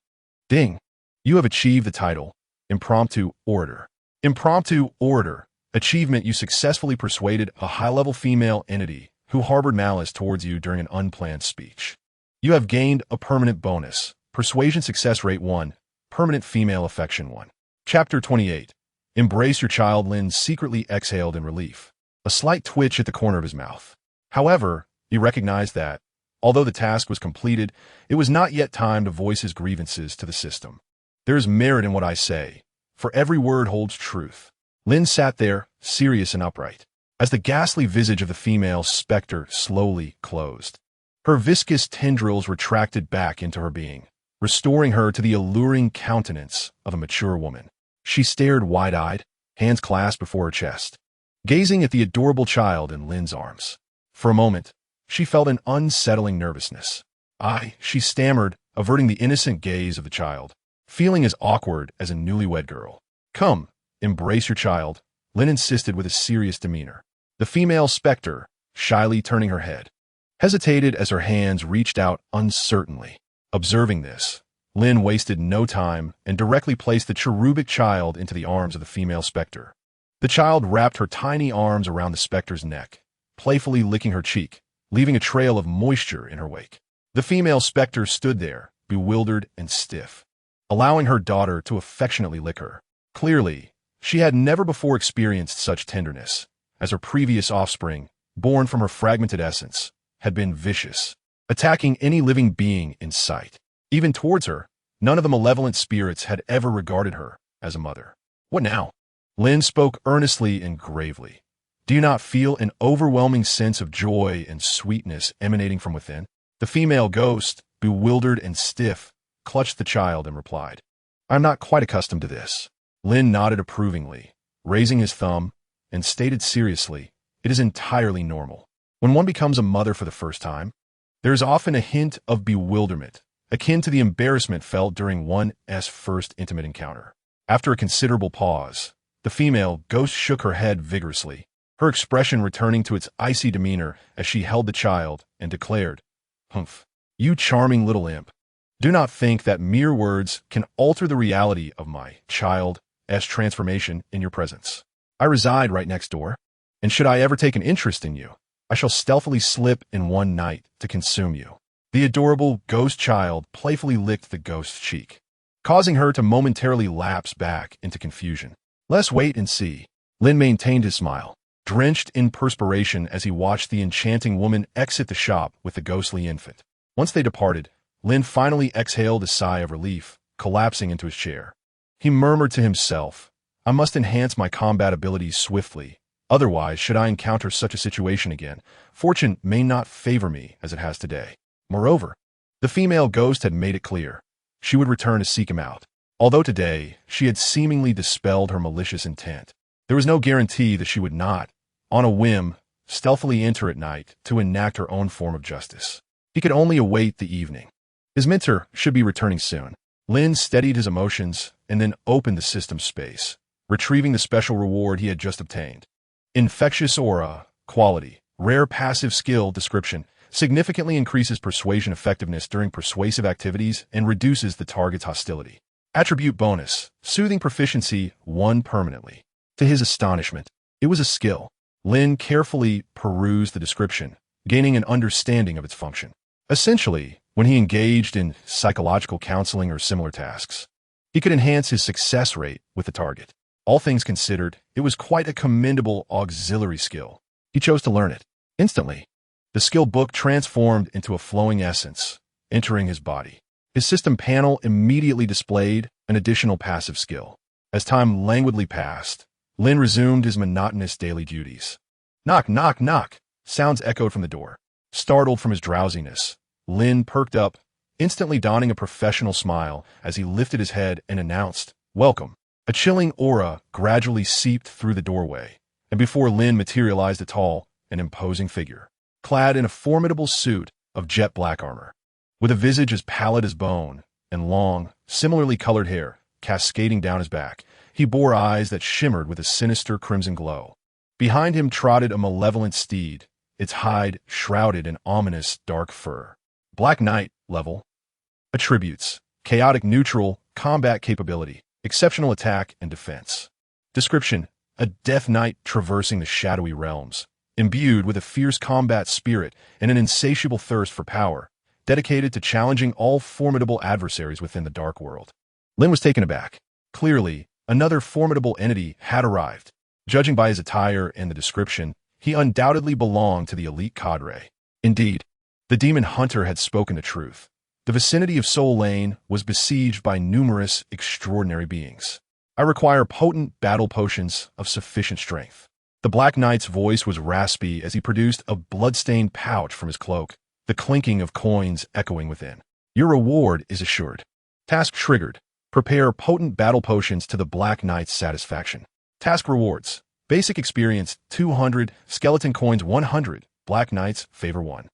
Ding. You have achieved the title, Impromptu Orator. Impromptu Orator. Achievement: you successfully persuaded a high-level female entity who harbored malice towards you during an unplanned speech. You have gained a permanent bonus, Persuasion Success Rate 1, Permanent Female Affection 1. Chapter 28. Embrace your child. Lin secretly exhaled in relief, a slight twitch at the corner of his mouth. However, he recognized that, although the task was completed, it was not yet time to voice his grievances to the system. "There is merit in what I say, for every word holds truth." Lin sat there, serious and upright, as the ghastly visage of the female specter slowly closed. Her viscous tendrils retracted back into her being, restoring her to the alluring countenance of a mature woman. She stared wide-eyed, hands clasped before her chest, gazing at the adorable child in Lin's arms. For a moment, she felt an unsettling nervousness. She stammered, averting the innocent gaze of the child, feeling as awkward as a newlywed girl. "Come, embrace your child," Lin insisted with a serious demeanor. The female specter, shyly turning her head, hesitated as her hands reached out uncertainly. Observing this, Lin wasted no time and directly placed the cherubic child into the arms of the female specter. The child wrapped her tiny arms around the specter's neck, playfully licking her cheek, leaving a trail of moisture in her wake. The female specter stood there, bewildered and stiff, allowing her daughter to affectionately lick her. Clearly, she had never before experienced such tenderness, as her previous offspring, born from her fragmented essence, had been vicious, attacking any living being in sight. Even towards her, none of the malevolent spirits had ever regarded her as a mother. "What now?" Lin spoke earnestly and gravely. "Do you not feel an overwhelming sense of joy and sweetness emanating from within?" The female ghost, bewildered and stiff, clutched the child and replied, "I'm not quite accustomed to this." Lin nodded approvingly, raising his thumb, and stated seriously, "It is entirely normal. When one becomes a mother for the first time, there is often a hint of bewilderment, akin to the embarrassment felt during one's first intimate encounter. After a considerable pause, the female ghost shook her head vigorously, her expression returning to its icy demeanor as she held the child and declared, "Humph, you charming little imp. Do not think that mere words can alter the reality of my child's transformation in your presence. I reside right next door, and should I ever take an interest in you, I shall stealthily slip in one night to consume you." The adorable ghost child playfully licked the ghost's cheek, causing her to momentarily lapse back into confusion. "Let's wait and see." Lin maintained his smile, drenched in perspiration as he watched the enchanting woman exit the shop with the ghostly infant. Once they departed, Lin finally exhaled a sigh of relief, collapsing into his chair. He murmured to himself, "I must enhance my combat abilities swiftly. Otherwise, should I encounter such a situation again, fortune may not favor me as it has today." Moreover, the female ghost had made it clear she would return to seek him out. Although today she had seemingly dispelled her malicious intent, there was no guarantee that she would not, on a whim, stealthily enter at night to enact her own form of justice. He could only await the evening. His mentor should be returning soon. Lin steadied his emotions and then opened the system space, retrieving the special reward he had just obtained. Infectious aura, quality, rare passive skill description, significantly increases persuasion effectiveness during persuasive activities and reduces the target's hostility. Attribute bonus, soothing proficiency 1 permanently. To his astonishment, it was a skill. Lin carefully perused the description, gaining an understanding of its function. Essentially, when he engaged in psychological counseling or similar tasks, he could enhance his success rate with the target. All things considered, it was quite a commendable auxiliary skill. He chose to learn it. Instantly, the skill book transformed into a flowing essence, entering his body. His system panel immediately displayed an additional passive skill. As time languidly passed, Lin resumed his monotonous daily duties. Knock, knock, knock, sounds echoed from the door. Startled from his drowsiness, Lin perked up, instantly donning a professional smile as he lifted his head and announced, "Welcome." A chilling aura gradually seeped through the doorway, and before Lin materialized a tall and imposing figure, clad in a formidable suit of jet black armor, with a visage as pallid as bone and long, similarly colored hair cascading down his back. He bore eyes that shimmered with a sinister crimson glow. Behind him trotted a malevolent steed, its hide shrouded in ominous dark fur. Black Knight level. Attributes: chaotic neutral, combat capability, exceptional attack and defense. Description: a death knight traversing the shadowy realms, imbued with a fierce combat spirit and an insatiable thirst for power, dedicated to challenging all formidable adversaries within the dark world. Lin was taken aback. Clearly, another formidable entity had arrived. Judging by his attire and the description, he undoubtedly belonged to the elite cadre. Indeed, the demon hunter had spoken the truth. The vicinity of Soul Lane was besieged by numerous extraordinary beings. "I require potent battle potions of sufficient strength." The Black Knight's voice was raspy as he produced a blood-stained pouch from his cloak, the clinking of coins echoing within. "Your reward is assured." Task triggered. Prepare potent battle potions to the Black Knight's satisfaction. Task rewards: basic experience 200, skeleton coins 100, Black Knight's favor 1.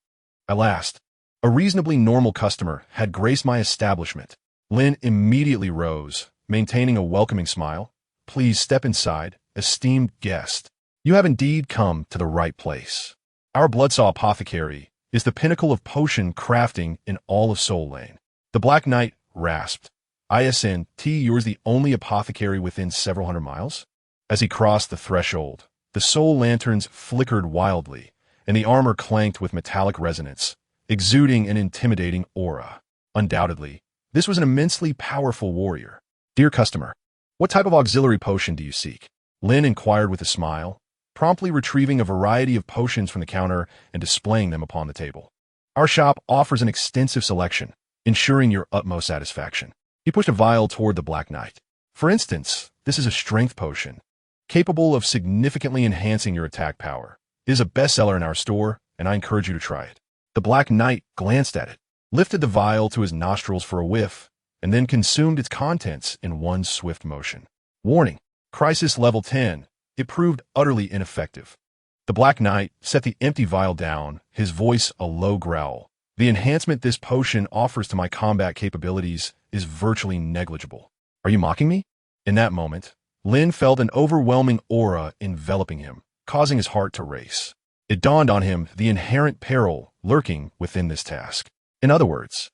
At last, a reasonably normal customer had graced my establishment. Lin immediately rose, maintaining a welcoming smile. "Please step inside, esteemed guest. You have indeed come to the right place. Our Bloodsaw Apothecary is the pinnacle of potion crafting in all of Soul Lane." The Black Knight rasped. "ISNT, yours the only apothecary within several hundred miles?" As he crossed the threshold, the soul lanterns flickered wildly, and the armor clanked with metallic resonance, exuding an intimidating aura. Undoubtedly, this was an immensely powerful warrior. "Dear customer, what type of auxiliary potion do you seek?" Lin inquired with a smile, promptly retrieving a variety of potions from the counter and displaying them upon the table. "Our shop offers an extensive selection, ensuring your utmost satisfaction." He pushed a vial toward the Black Knight. "For instance, this is a strength potion, capable of significantly enhancing your attack power. It is a bestseller in our store, and I encourage you to try it." The Black Knight glanced at it, lifted the vial to his nostrils for a whiff, and then consumed its contents in one swift motion. Warning: Crisis Level 10. It proved utterly ineffective. The Black Knight set the empty vial down, his voice a low growl. The enhancement this potion offers to my combat capabilities is virtually negligible. Are you mocking me? In that moment, Lin felt an overwhelming aura enveloping him, causing his heart to race. It dawned on him the inherent peril lurking within this task. In other words,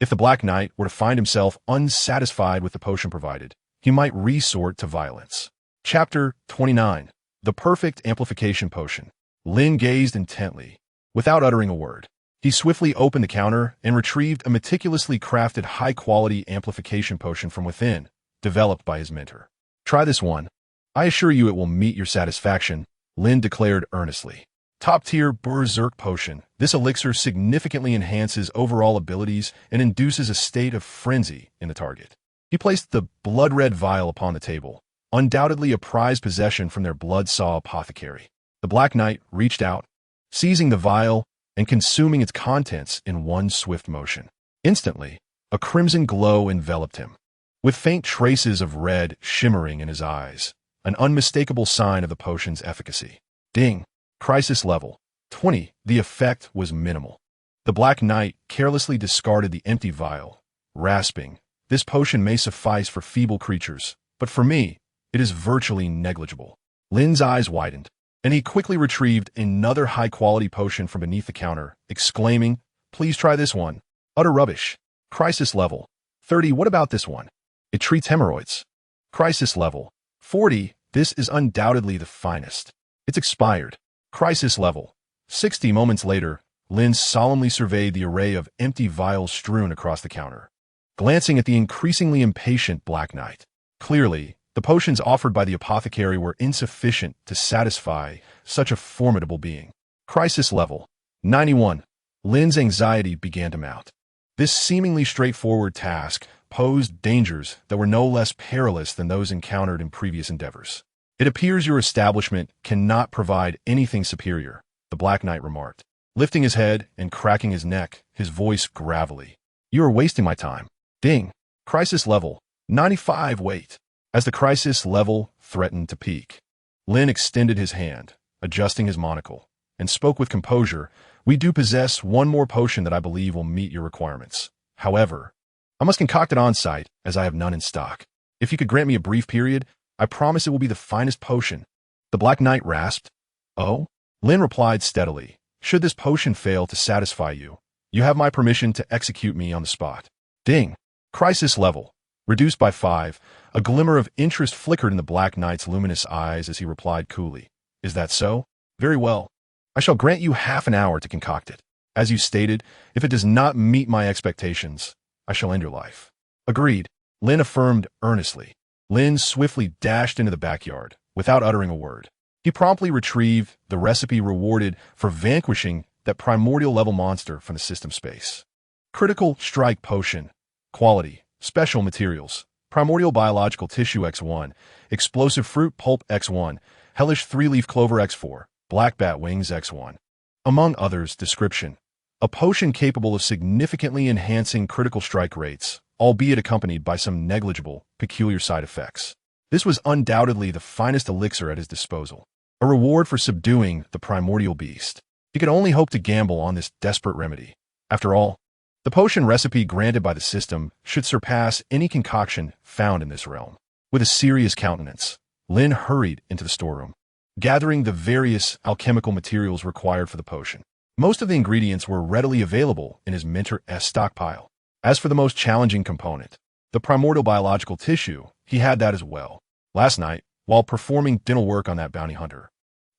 if the Black Knight were to find himself unsatisfied with the potion provided, he might resort to violence. Chapter 29. The Perfect Amplification Potion. Lin gazed intently. Without uttering a word, he swiftly opened the counter and retrieved a meticulously crafted high-quality amplification potion from within, developed by his mentor. Try this one. I assure you it will meet your satisfaction, Lin declared earnestly. Top-tier Berserk Potion. This elixir significantly enhances overall abilities and induces a state of frenzy in the target. He placed the blood-red vial upon the table, undoubtedly a prized possession from their blood-saw apothecary. The Black Knight reached out, seizing the vial and consuming its contents in one swift motion. Instantly, a crimson glow enveloped him, with faint traces of red shimmering in his eyes, an unmistakable sign of the potion's efficacy. Ding! Crisis level 20. The effect was minimal. The Black Knight carelessly discarded the empty vial, rasping, "This potion may suffice for feeble creatures, but for me, it is virtually negligible." Lin's eyes widened, and he quickly retrieved another high-quality potion from beneath the counter, exclaiming, "Please try this one." Utter rubbish. Crisis level 30. What about this one? It treats hemorrhoids. Crisis level 40. This is undoubtedly the finest. It's expired. Crisis level 60. Moments later, Lin solemnly surveyed the array of empty vials strewn across the counter, glancing at the increasingly impatient Black Knight. Clearly, the potions offered by the apothecary were insufficient to satisfy such a formidable being. Crisis level 91. Lin's anxiety began to mount. This seemingly straightforward task posed dangers that were no less perilous than those encountered in previous endeavors. "It appears your establishment cannot provide anything superior," the Black Knight remarked, lifting his head and cracking his neck, his voice gravelly. "You are wasting my time." Ding! Crisis level 95. Wait. As the crisis level threatened to peak, Lin extended his hand, adjusting his monocle, and spoke with composure. "We do possess one more potion that I believe will meet your requirements. However, I must concoct it on-site, as I have none in stock. If you could grant me a brief period, I promise it will be the finest potion." The Black Knight rasped. "Oh?" Lin replied steadily. "Should this potion fail to satisfy you, you have my permission to execute me on the spot." Ding! Crisis level reduced by 5. A glimmer of interest flickered in the Black Knight's luminous eyes as he replied coolly. "Is that so? Very well. I shall grant you half an hour to concoct it. As you stated, if it does not meet my expectations, I shall end your life." "Agreed," Lin affirmed earnestly. Lin swiftly dashed into the backyard, without uttering a word. He promptly retrieved the recipe rewarded for vanquishing that primordial-level monster from the system space. Critical Strike Potion. Quality. Special Materials. Primordial Biological Tissue X1. Explosive Fruit Pulp X1. Hellish 3-Leaf Clover X4. Black Bat Wings X1. Among others. Description: a potion capable of significantly enhancing critical strike rates, albeit accompanied by some negligible, peculiar side effects. This was undoubtedly the finest elixir at his disposal, a reward for subduing the primordial beast. He could only hope to gamble on this desperate remedy. After all, the potion recipe granted by the system should surpass any concoction found in this realm. With a serious countenance, Lin hurried into the storeroom, gathering the various alchemical materials required for the potion. Most of the ingredients were readily available in his mentor's stockpile. As for the most challenging component, the primordial biological tissue, he had that as well. Last night, while performing dental work on that bounty hunter,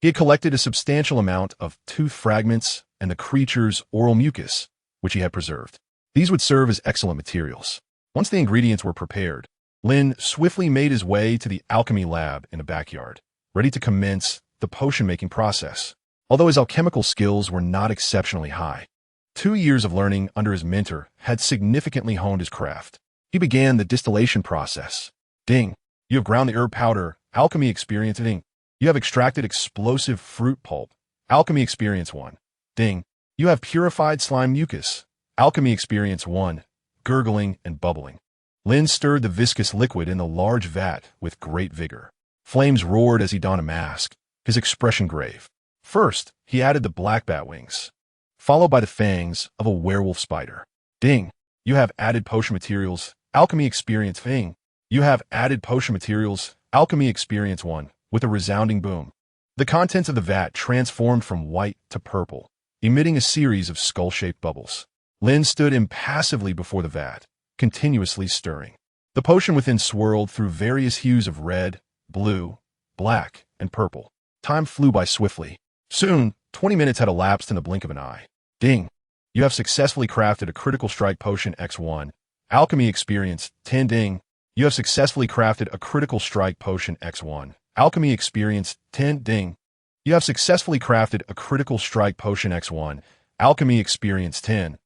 he had collected a substantial amount of tooth fragments and the creature's oral mucus, which he had preserved. These would serve as excellent materials. Once the ingredients were prepared, Lin swiftly made his way to the alchemy lab in the backyard, ready to commence the potion-making process. Although his alchemical skills were not exceptionally high, 2 years of learning under his mentor had significantly honed his craft. He began the distillation process. Ding! You have ground the herb powder. Alchemy experience. Ding! You have extracted explosive fruit pulp. Alchemy experience 1. Ding! You have purified slime mucus. Alchemy experience 1. Gurgling and bubbling. Lin stirred the viscous liquid in the large vat with great vigor. Flames roared as he donned a mask, his expression grave. First, he added the black bat wings, followed by the fangs of a werewolf spider. Ding! You have added potion materials, alchemy experience. Ding! You have added potion materials, alchemy experience 1, with a resounding boom. The contents of the vat transformed from white to purple, emitting a series of skull-shaped bubbles. Lin stood impassively before the vat, continuously stirring. The potion within swirled through various hues of red, blue, black, and purple. Time flew by swiftly. Soon, 20 minutes had elapsed in the blink of an eye. Ding! You have successfully crafted a critical strike potion X1. Alchemy experience 10. Ding! You have successfully crafted a critical strike potion X1. Alchemy experience 10. Ding! You have successfully crafted a critical strike potion X1. Alchemy experience 10.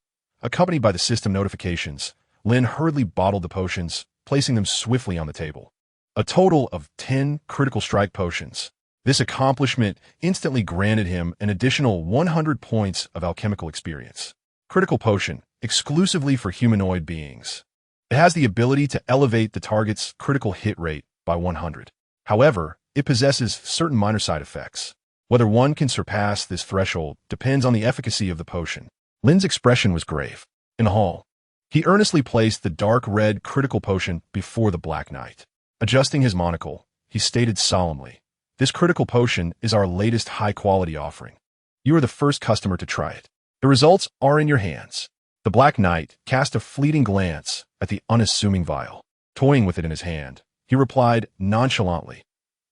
Accompanied by the system notifications, Lin hurriedly bottled the potions, placing them swiftly on the table. A total of 10 critical strike potions. This accomplishment instantly granted him an additional 100 points of alchemical experience. Critical potion, exclusively for humanoid beings. It has the ability to elevate the target's critical hit rate by 100. However, it possesses certain minor side effects. Whether one can surpass this threshold depends on the efficacy of the potion. Lin's expression was grave. In the hall, he earnestly placed the dark red critical potion before the Black Knight. Adjusting his monocle, he stated solemnly, "This critical potion is our latest high-quality offering. You are the first customer to try it. The results are in your hands." The Black Knight cast a fleeting glance at the unassuming vial. Toying with it in his hand, he replied nonchalantly,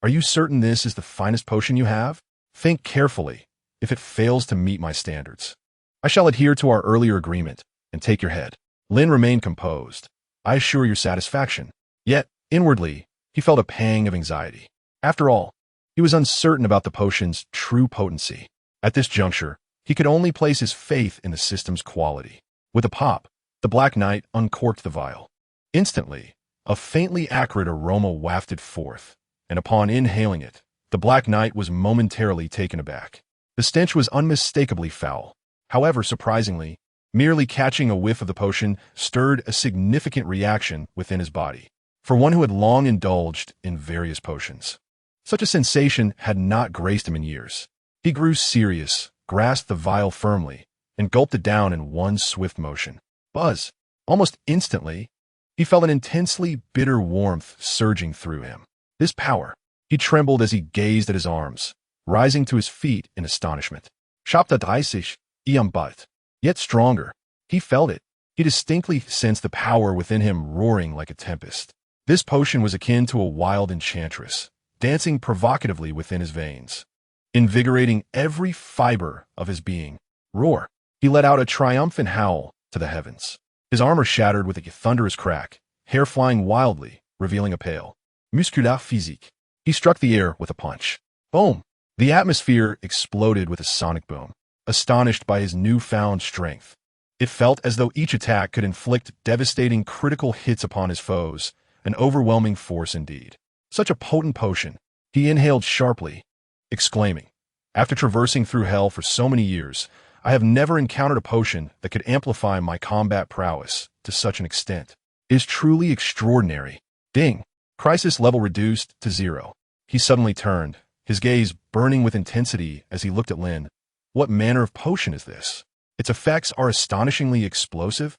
"Are you certain this is the finest potion you have? Think carefully. If it fails to meet my standards, I shall adhere to our earlier agreement and take your head." Lin remained composed. "I assure your satisfaction." Yet, inwardly, he felt a pang of anxiety. After all, he was uncertain about the potion's true potency. At this juncture, he could only place his faith in the system's quality. With a pop, the Black Knight uncorked the vial. Instantly, a faintly acrid aroma wafted forth, and upon inhaling it, the Black Knight was momentarily taken aback. The stench was unmistakably foul. However, surprisingly, merely catching a whiff of the potion stirred a significant reaction within his body. For one who had long indulged in various potions, such a sensation had not graced him in years. He grew serious, grasped the vial firmly, and gulped it down in one swift motion. Buzz! Almost instantly, he felt an intensely bitter warmth surging through him. This power! He trembled as he gazed at his arms, rising to his feet in astonishment. Shapta daisish, iambat. Yet stronger. He felt it. He distinctly sensed the power within him roaring like a tempest. This potion was akin to a wild enchantress, dancing provocatively within his veins, invigorating every fiber of his being. Roar! He let out a triumphant howl to the heavens. His armor shattered with a thunderous crack, hair flying wildly, revealing a pale, musculaire physique. He struck the air with a punch. Boom! The atmosphere exploded with a sonic boom. Astonished by his newfound strength, it felt as though each attack could inflict devastating critical hits upon his foes, an overwhelming force indeed. Such a potent potion. He inhaled sharply, exclaiming, "After traversing through hell for so many years, I have never encountered a potion that could amplify my combat prowess to such an extent. It is truly extraordinary." Ding! Crisis level reduced to 0. He suddenly turned, his gaze burning with intensity as he looked at Lin. "What manner of potion is this? Its effects are astonishingly explosive."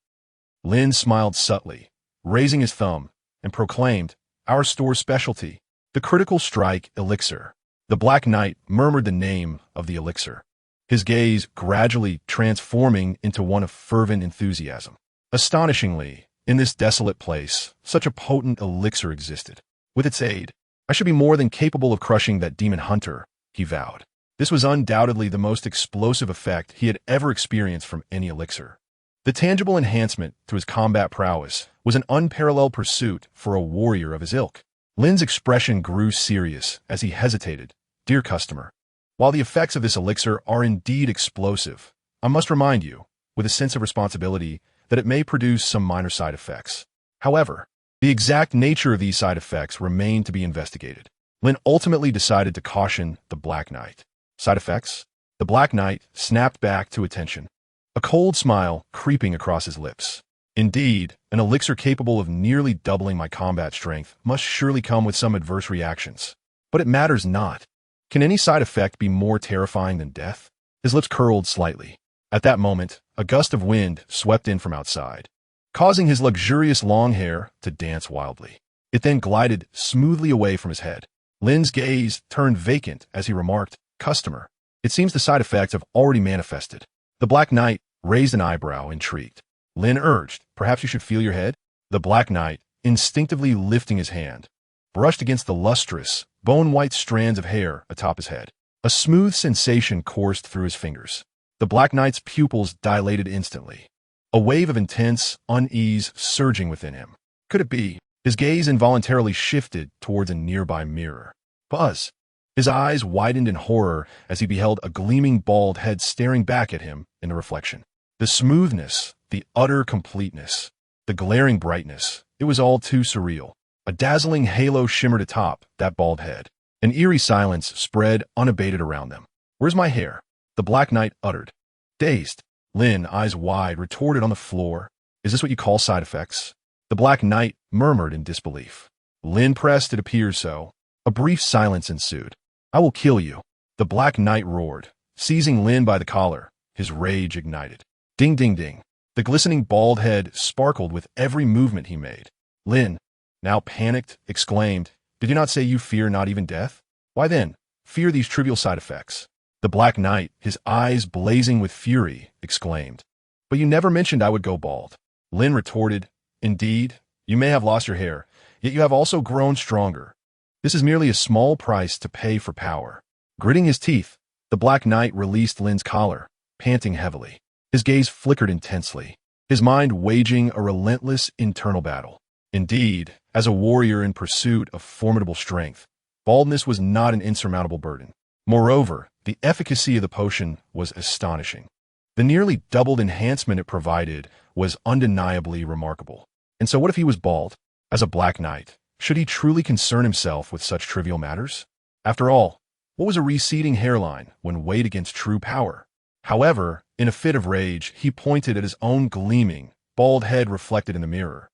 Lin smiled subtly, raising his thumb, and proclaimed, "Our store specialty, the critical strike elixir." The Black Knight murmured the name of the elixir, his gaze gradually transforming into one of fervent enthusiasm. Astonishingly, in this desolate place, such a potent elixir existed. With its aid, I should be more than capable of crushing that demon hunter, he vowed. This was undoubtedly the most explosive effect he had ever experienced from any elixir. The tangible enhancement to his combat prowess was an unparalleled pursuit for a warrior of his ilk. Lin's expression grew serious as he hesitated. "Dear customer, while the effects of this elixir are indeed explosive, I must remind you, with a sense of responsibility, that it may produce some minor side effects. However, the exact nature of these side effects remain to be investigated." Lin ultimately decided to caution the Black Knight. Side effects? The Black Knight snapped back to attention, a cold smile creeping across his lips. "Indeed, an elixir capable of nearly doubling my combat strength must surely come with some adverse reactions. But it matters not. Can any side effect be more terrifying than death? His lips curled slightly. At that moment, a gust of wind swept in from outside, causing his luxurious long hair to dance wildly. It then glided smoothly away from his head. Lin's gaze turned vacant as he remarked, "Customer, it seems the side effects have already manifested." The Black Knight raised an eyebrow, intrigued. Lin urged, "Perhaps you should feel your head?" The Black Knight, instinctively lifting his hand, brushed against the lustrous, bone-white strands of hair atop his head. A smooth sensation coursed through his fingers. The Black Knight's pupils dilated instantly, a wave of intense unease surging within him. Could it be? His gaze involuntarily shifted towards a nearby mirror. Buzz! His eyes widened in horror as he beheld a gleaming bald head staring back at him in the reflection. The smoothness, the utter completeness, the glaring brightness, it was all too surreal. A dazzling halo shimmered atop that bald head. An eerie silence spread unabated around them. "Where's my hair?" the Black Knight uttered. Dazed, Lin, eyes wide, retorted on the floor, "Is this what you call side effects?" The Black Knight murmured in disbelief. Lin pressed, "It appears so." A brief silence ensued. "I will kill you," the Black Knight roared, seizing Lin by the collar, his rage ignited. Ding, ding, ding. The glistening bald head sparkled with every movement he made. Lin, now panicked, exclaimed, "Did you not say you fear not even death? Why then, fear these trivial side effects?" The Black Knight, his eyes blazing with fury, exclaimed, "But you never mentioned I would go bald." Lin retorted, "Indeed, you may have lost your hair, yet you have also grown stronger. This is merely a small price to pay for power." Gritting his teeth, the Black Knight released Lin's collar, panting heavily. His gaze flickered intensely, his mind waging a relentless internal battle. Indeed, as a warrior in pursuit of formidable strength, baldness was not an insurmountable burden. Moreover, the efficacy of the potion was astonishing. The nearly doubled enhancement it provided was undeniably remarkable. And so what if he was bald? As a Black Knight, should he truly concern himself with such trivial matters? After all, what was a receding hairline when weighed against true power? However, in a fit of rage, he pointed at his own gleaming, bald head reflected in the mirror.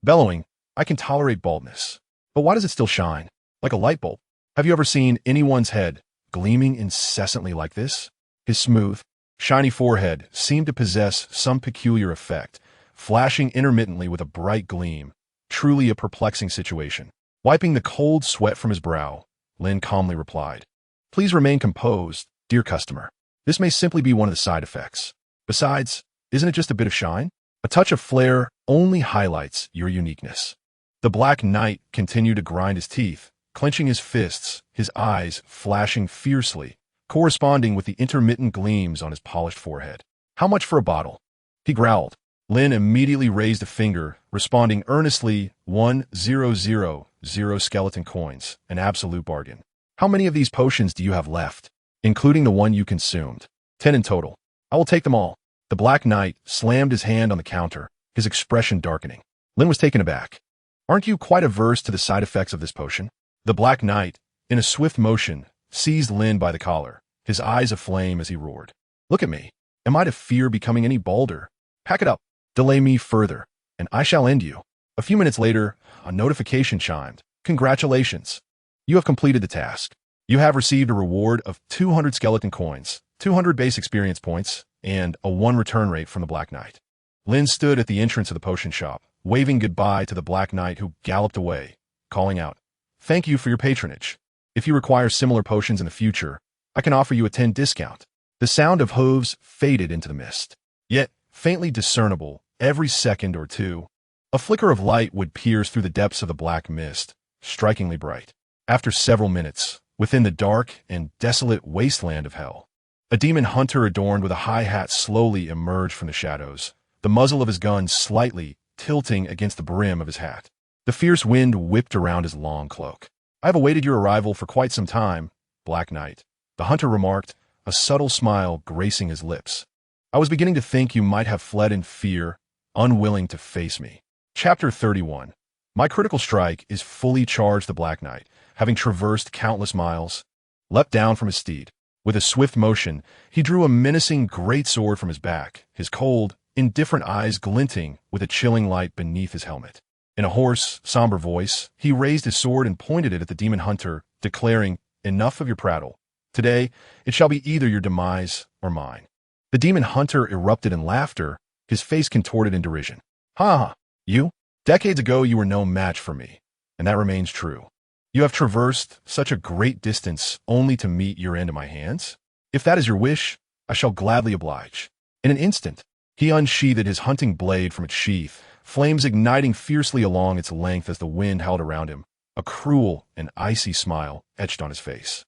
Bellowing, "I can tolerate baldness, but why does it still shine? Like a light bulb. Have you ever seen anyone's head gleaming incessantly like this?" His smooth, shiny forehead seemed to possess some peculiar effect, flashing intermittently with a bright gleam. Truly a perplexing situation. Wiping the cold sweat from his brow, Lin calmly replied, "Please remain composed, dear customer. This may simply be one of the side effects. Besides, isn't it just a bit of shine? A touch of flair only highlights your uniqueness." The Black Knight continued to grind his teeth, clenching his fists, his eyes flashing fiercely, corresponding with the intermittent gleams on his polished forehead. "How much for a bottle?" he growled. Lin immediately raised a finger, responding earnestly, 1,000 skeleton coins, an absolute bargain. "How many of these potions do you have left, including the one you consumed?" 10 in total. "I will take them all." The Black Knight slammed his hand on the counter, his expression darkening. Lin was taken aback. "Aren't you quite averse to the side effects of this potion?" The Black Knight, in a swift motion, seized Lin by the collar, his eyes aflame as he roared, "Look at me. Am I to fear becoming any balder? Pack it up. Delay me further, and I shall end you." A few minutes later, a notification chimed. "Congratulations. You have completed the task. You have received a reward of 200 skeleton coins, 200 base experience points, and a 1 return rate from the Black Knight." Lin stood at the entrance of the potion shop, waving goodbye to the Black Knight who galloped away, calling out, "Thank you for your patronage. If you require similar potions in the future, I can offer you a 10 discount." The sound of hooves faded into the mist, yet faintly discernible every second or two. A flicker of light would pierce through the depths of the black mist, strikingly bright. After several minutes, within the dark and desolate wasteland of hell, a demon hunter adorned with a high hat slowly emerged from the shadows, the muzzle of his gun slightly tilting against the brim of his hat. The fierce wind whipped around his long cloak. "I have awaited your arrival for quite some time, Black Knight," the hunter remarked, a subtle smile gracing his lips. "I was beginning to think you might have fled in fear, unwilling to face me." Chapter 31. My critical strike is fully charged. The Black Knight, having traversed countless miles, leapt down from his steed. With a swift motion, he drew a menacing great sword from his back, his cold, indifferent eyes glinting with a chilling light beneath his helmet. In a hoarse, somber voice, he raised his sword and pointed it at the demon hunter, declaring, "Enough of your prattle. Today, it shall be either your demise or mine." The demon hunter erupted in laughter, his face contorted in derision. "Ha ha, you? Decades ago you were no match for me, and that remains true. You have traversed such a great distance only to meet your end in my hands? If that is your wish, I shall gladly oblige." In an instant, he unsheathed his hunting blade from its sheath, flames igniting fiercely along its length as the wind howled around him, a cruel and icy smile etched on his face.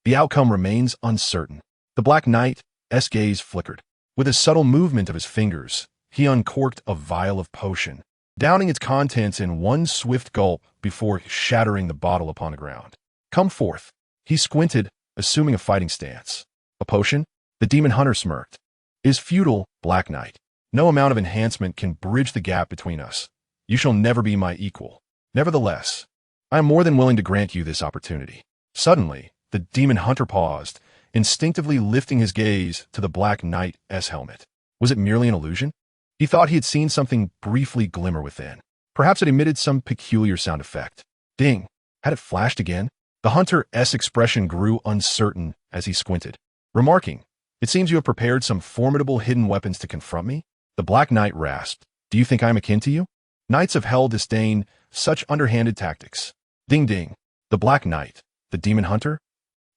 The outcome remains uncertain. The Black Knight's gaze flickered. With a subtle movement of his fingers, he uncorked a vial of potion, downing its contents in one swift gulp before shattering the bottle upon the ground. "Come forth." He squinted, assuming a fighting stance. "A potion?" The demon hunter smirked. "It is futile, Black Knight. No amount of enhancement can bridge the gap between us. You shall never be my equal. Nevertheless, I am more than willing to grant you this opportunity." Suddenly, the demon hunter paused, instinctively lifting his gaze to the Black Knight's helmet. Was it merely an illusion? He thought he had seen something briefly glimmer within. Perhaps it emitted some peculiar sound effect. Ding! Had it flashed again? The hunter's expression grew uncertain as he squinted, remarking, "It seems you have prepared some formidable hidden weapons to confront me." The Black Knight rasped, "Do you think I am akin to you? Knights of hell disdain such underhanded tactics." Ding ding! The Black Knight, the demon hunter?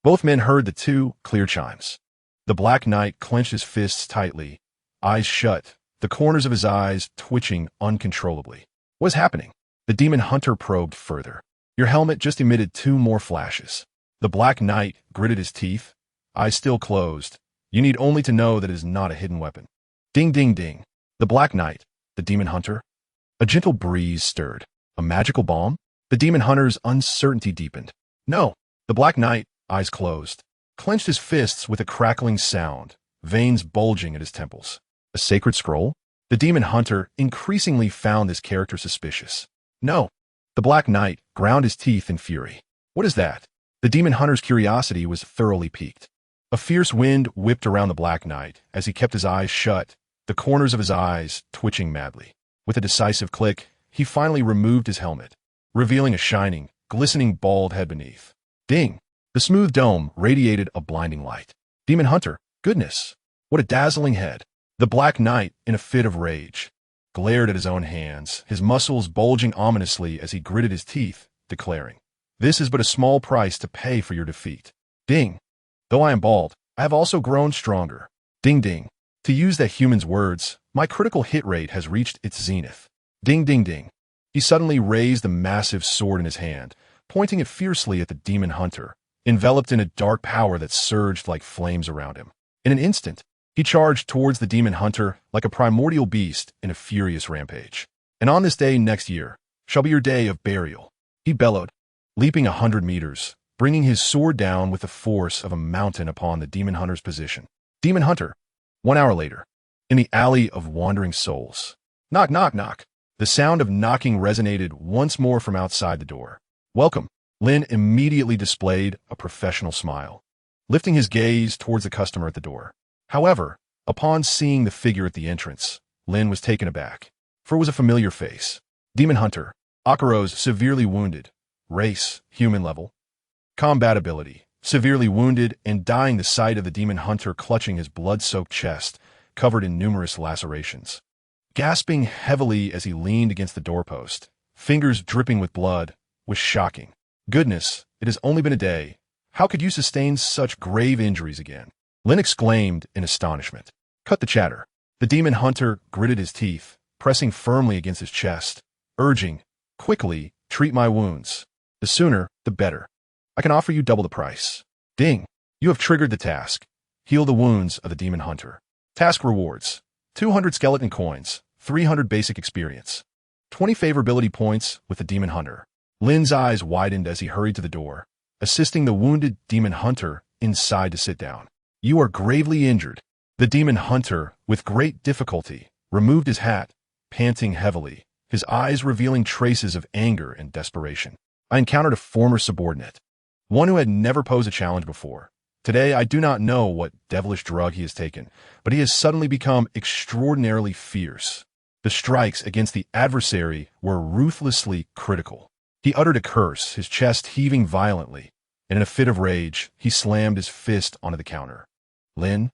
Both men heard the two clear chimes. The Black Knight clenched his fists tightly, eyes shut, the corners of his eyes twitching uncontrollably. "What is happening?" The demon hunter probed further. "Your helmet just emitted two more flashes." The Black Knight gritted his teeth, eyes still closed. "You need only to know that it is not a hidden weapon." Ding ding ding. The Black Knight, the demon hunter? A gentle breeze stirred. A magical balm? The demon hunter's uncertainty deepened. "No." The Black Knight, eyes closed, clenched his fists with a crackling sound, veins bulging at his temples. "A sacred scroll?" The demon hunter increasingly found this character suspicious. "No." The Black Knight ground his teeth in fury. "What is that?" The demon hunter's curiosity was thoroughly piqued. A fierce wind whipped around the Black Knight as he kept his eyes shut, the corners of his eyes twitching madly. With a decisive click, he finally removed his helmet, revealing a shining, glistening bald head beneath. Ding! The smooth dome radiated a blinding light. Demon hunter, goodness! What a dazzling head! The Black Knight, in a fit of rage, glared at his own hands, his muscles bulging ominously as he gritted his teeth, declaring, "This is but a small price to pay for your defeat." Ding! Though I am bald, I have also grown stronger. Ding ding! To use that human's words, my critical hit rate has reached its zenith. Ding ding ding! He suddenly raised the massive sword in his hand, pointing it fiercely at the demon hunter, enveloped in a dark power that surged like flames around him. In an instant, he charged towards the demon hunter like a primordial beast in a furious rampage. "And on this day next year shall be your day of burial," he bellowed, leaping 100 meters, bringing his sword down with the force of a mountain upon the demon hunter's position. Demon hunter. 1 hour later, in the alley of wandering souls. Knock, knock, knock. The sound of knocking resonated once more from outside the door. "Welcome." Lin immediately displayed a professional smile, lifting his gaze towards the customer at the door. However, upon seeing the figure at the entrance, Lin was taken aback, for it was a familiar face. Demon hunter, Akaro's severely wounded. Race, human level. Combat ability, severely wounded and dying the sight of the demon hunter clutching his blood-soaked chest, covered in numerous lacerations. Gasping heavily as he leaned against the doorpost, fingers dripping with blood, was shocking. "Goodness, it has only been a day. How could you sustain such grave injuries again?" Lin exclaimed in astonishment. "Cut the chatter." The demon hunter gritted his teeth, pressing firmly against his chest, urging, "Quickly, treat my wounds. The sooner, the better. I can offer you double the price." Ding! You have triggered the task. Heal the wounds of the demon hunter. Task rewards: 200 skeleton coins, 300 basic experience, 20 favorability points with the demon hunter. Lin's eyes widened as he hurried to the door, assisting the wounded demon hunter inside to sit down. "You are gravely injured." The demon hunter, with great difficulty, removed his hat, panting heavily, his eyes revealing traces of anger and desperation. "I encountered a former subordinate, one who had never posed a challenge before. Today I do not know what devilish drug he has taken, but he has suddenly become extraordinarily fierce. The strikes against the adversary were ruthlessly critical. He uttered a curse, his chest heaving violently, and in a fit of rage, he slammed his fist onto the counter. Lin,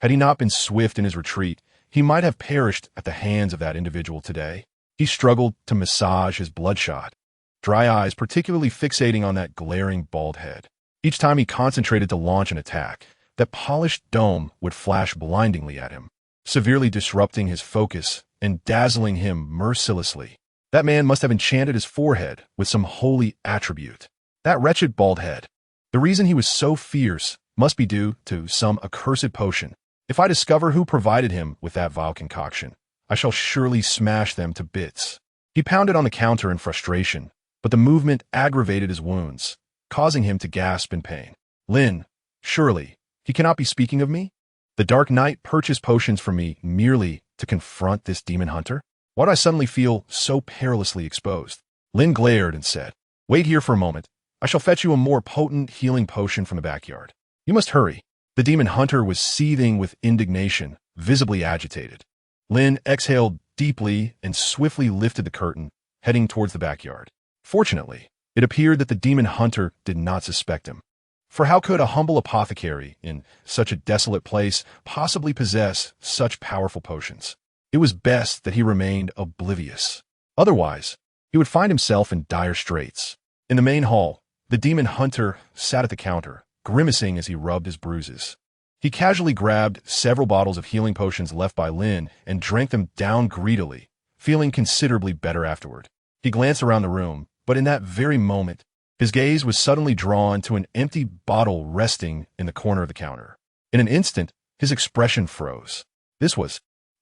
had he not been swift in his retreat, he might have perished at the hands of that individual today. He struggled to massage his bloodshot, dry eyes particularly fixating on that glaring bald head. Each time he concentrated to launch an attack, that polished dome would flash blindingly at him, severely disrupting his focus and dazzling him mercilessly. That man must have enchanted his forehead with some holy attribute. That wretched bald head. The reason he was so fierce must be due to some accursed potion. If I discover who provided him with that vile concoction, I shall surely smash them to bits. He pounded on the counter in frustration, but the movement aggravated his wounds, causing him to gasp in pain. Lin, surely, he cannot be speaking of me? The Dark Knight purchased potions for me merely to confront this demon hunter? Why do I suddenly feel so perilously exposed? Lin glared and said, "Wait here for a moment. I shall fetch you a more potent healing potion from the backyard. You must hurry." The demon hunter was seething with indignation, visibly agitated. Lin exhaled deeply and swiftly lifted the curtain, heading towards the backyard. Fortunately, it appeared that the demon hunter did not suspect him. For how could a humble apothecary in such a desolate place possibly possess such powerful potions? It was best that he remained oblivious. Otherwise, he would find himself in dire straits. In the main hall, the demon hunter sat at the counter, grimacing as he rubbed his bruises. He casually grabbed several bottles of healing potions left by Lin and drank them down greedily, feeling considerably better afterward. He glanced around the room, but in that very moment, his gaze was suddenly drawn to an empty bottle resting in the corner of the counter. In an instant, his expression froze.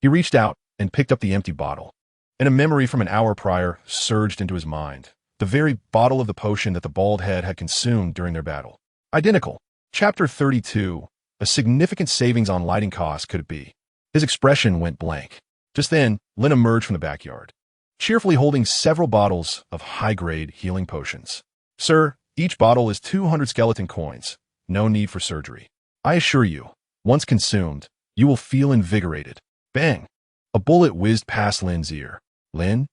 He reached out and picked up the empty bottle, and a memory from an hour prior surged into his mind. The very bottle of the potion that the bald head had consumed during their battle. Identical. Chapter 32. A significant savings on lighting costs could it be? His expression went blank. Just then, Lin emerged from the backyard, cheerfully holding several bottles of high-grade healing potions. "Sir, each bottle is 200 skeleton coins. No need for surgery. I assure you, once consumed, you will feel invigorated." Bang! A bullet whizzed past Lin's ear. "Lin?"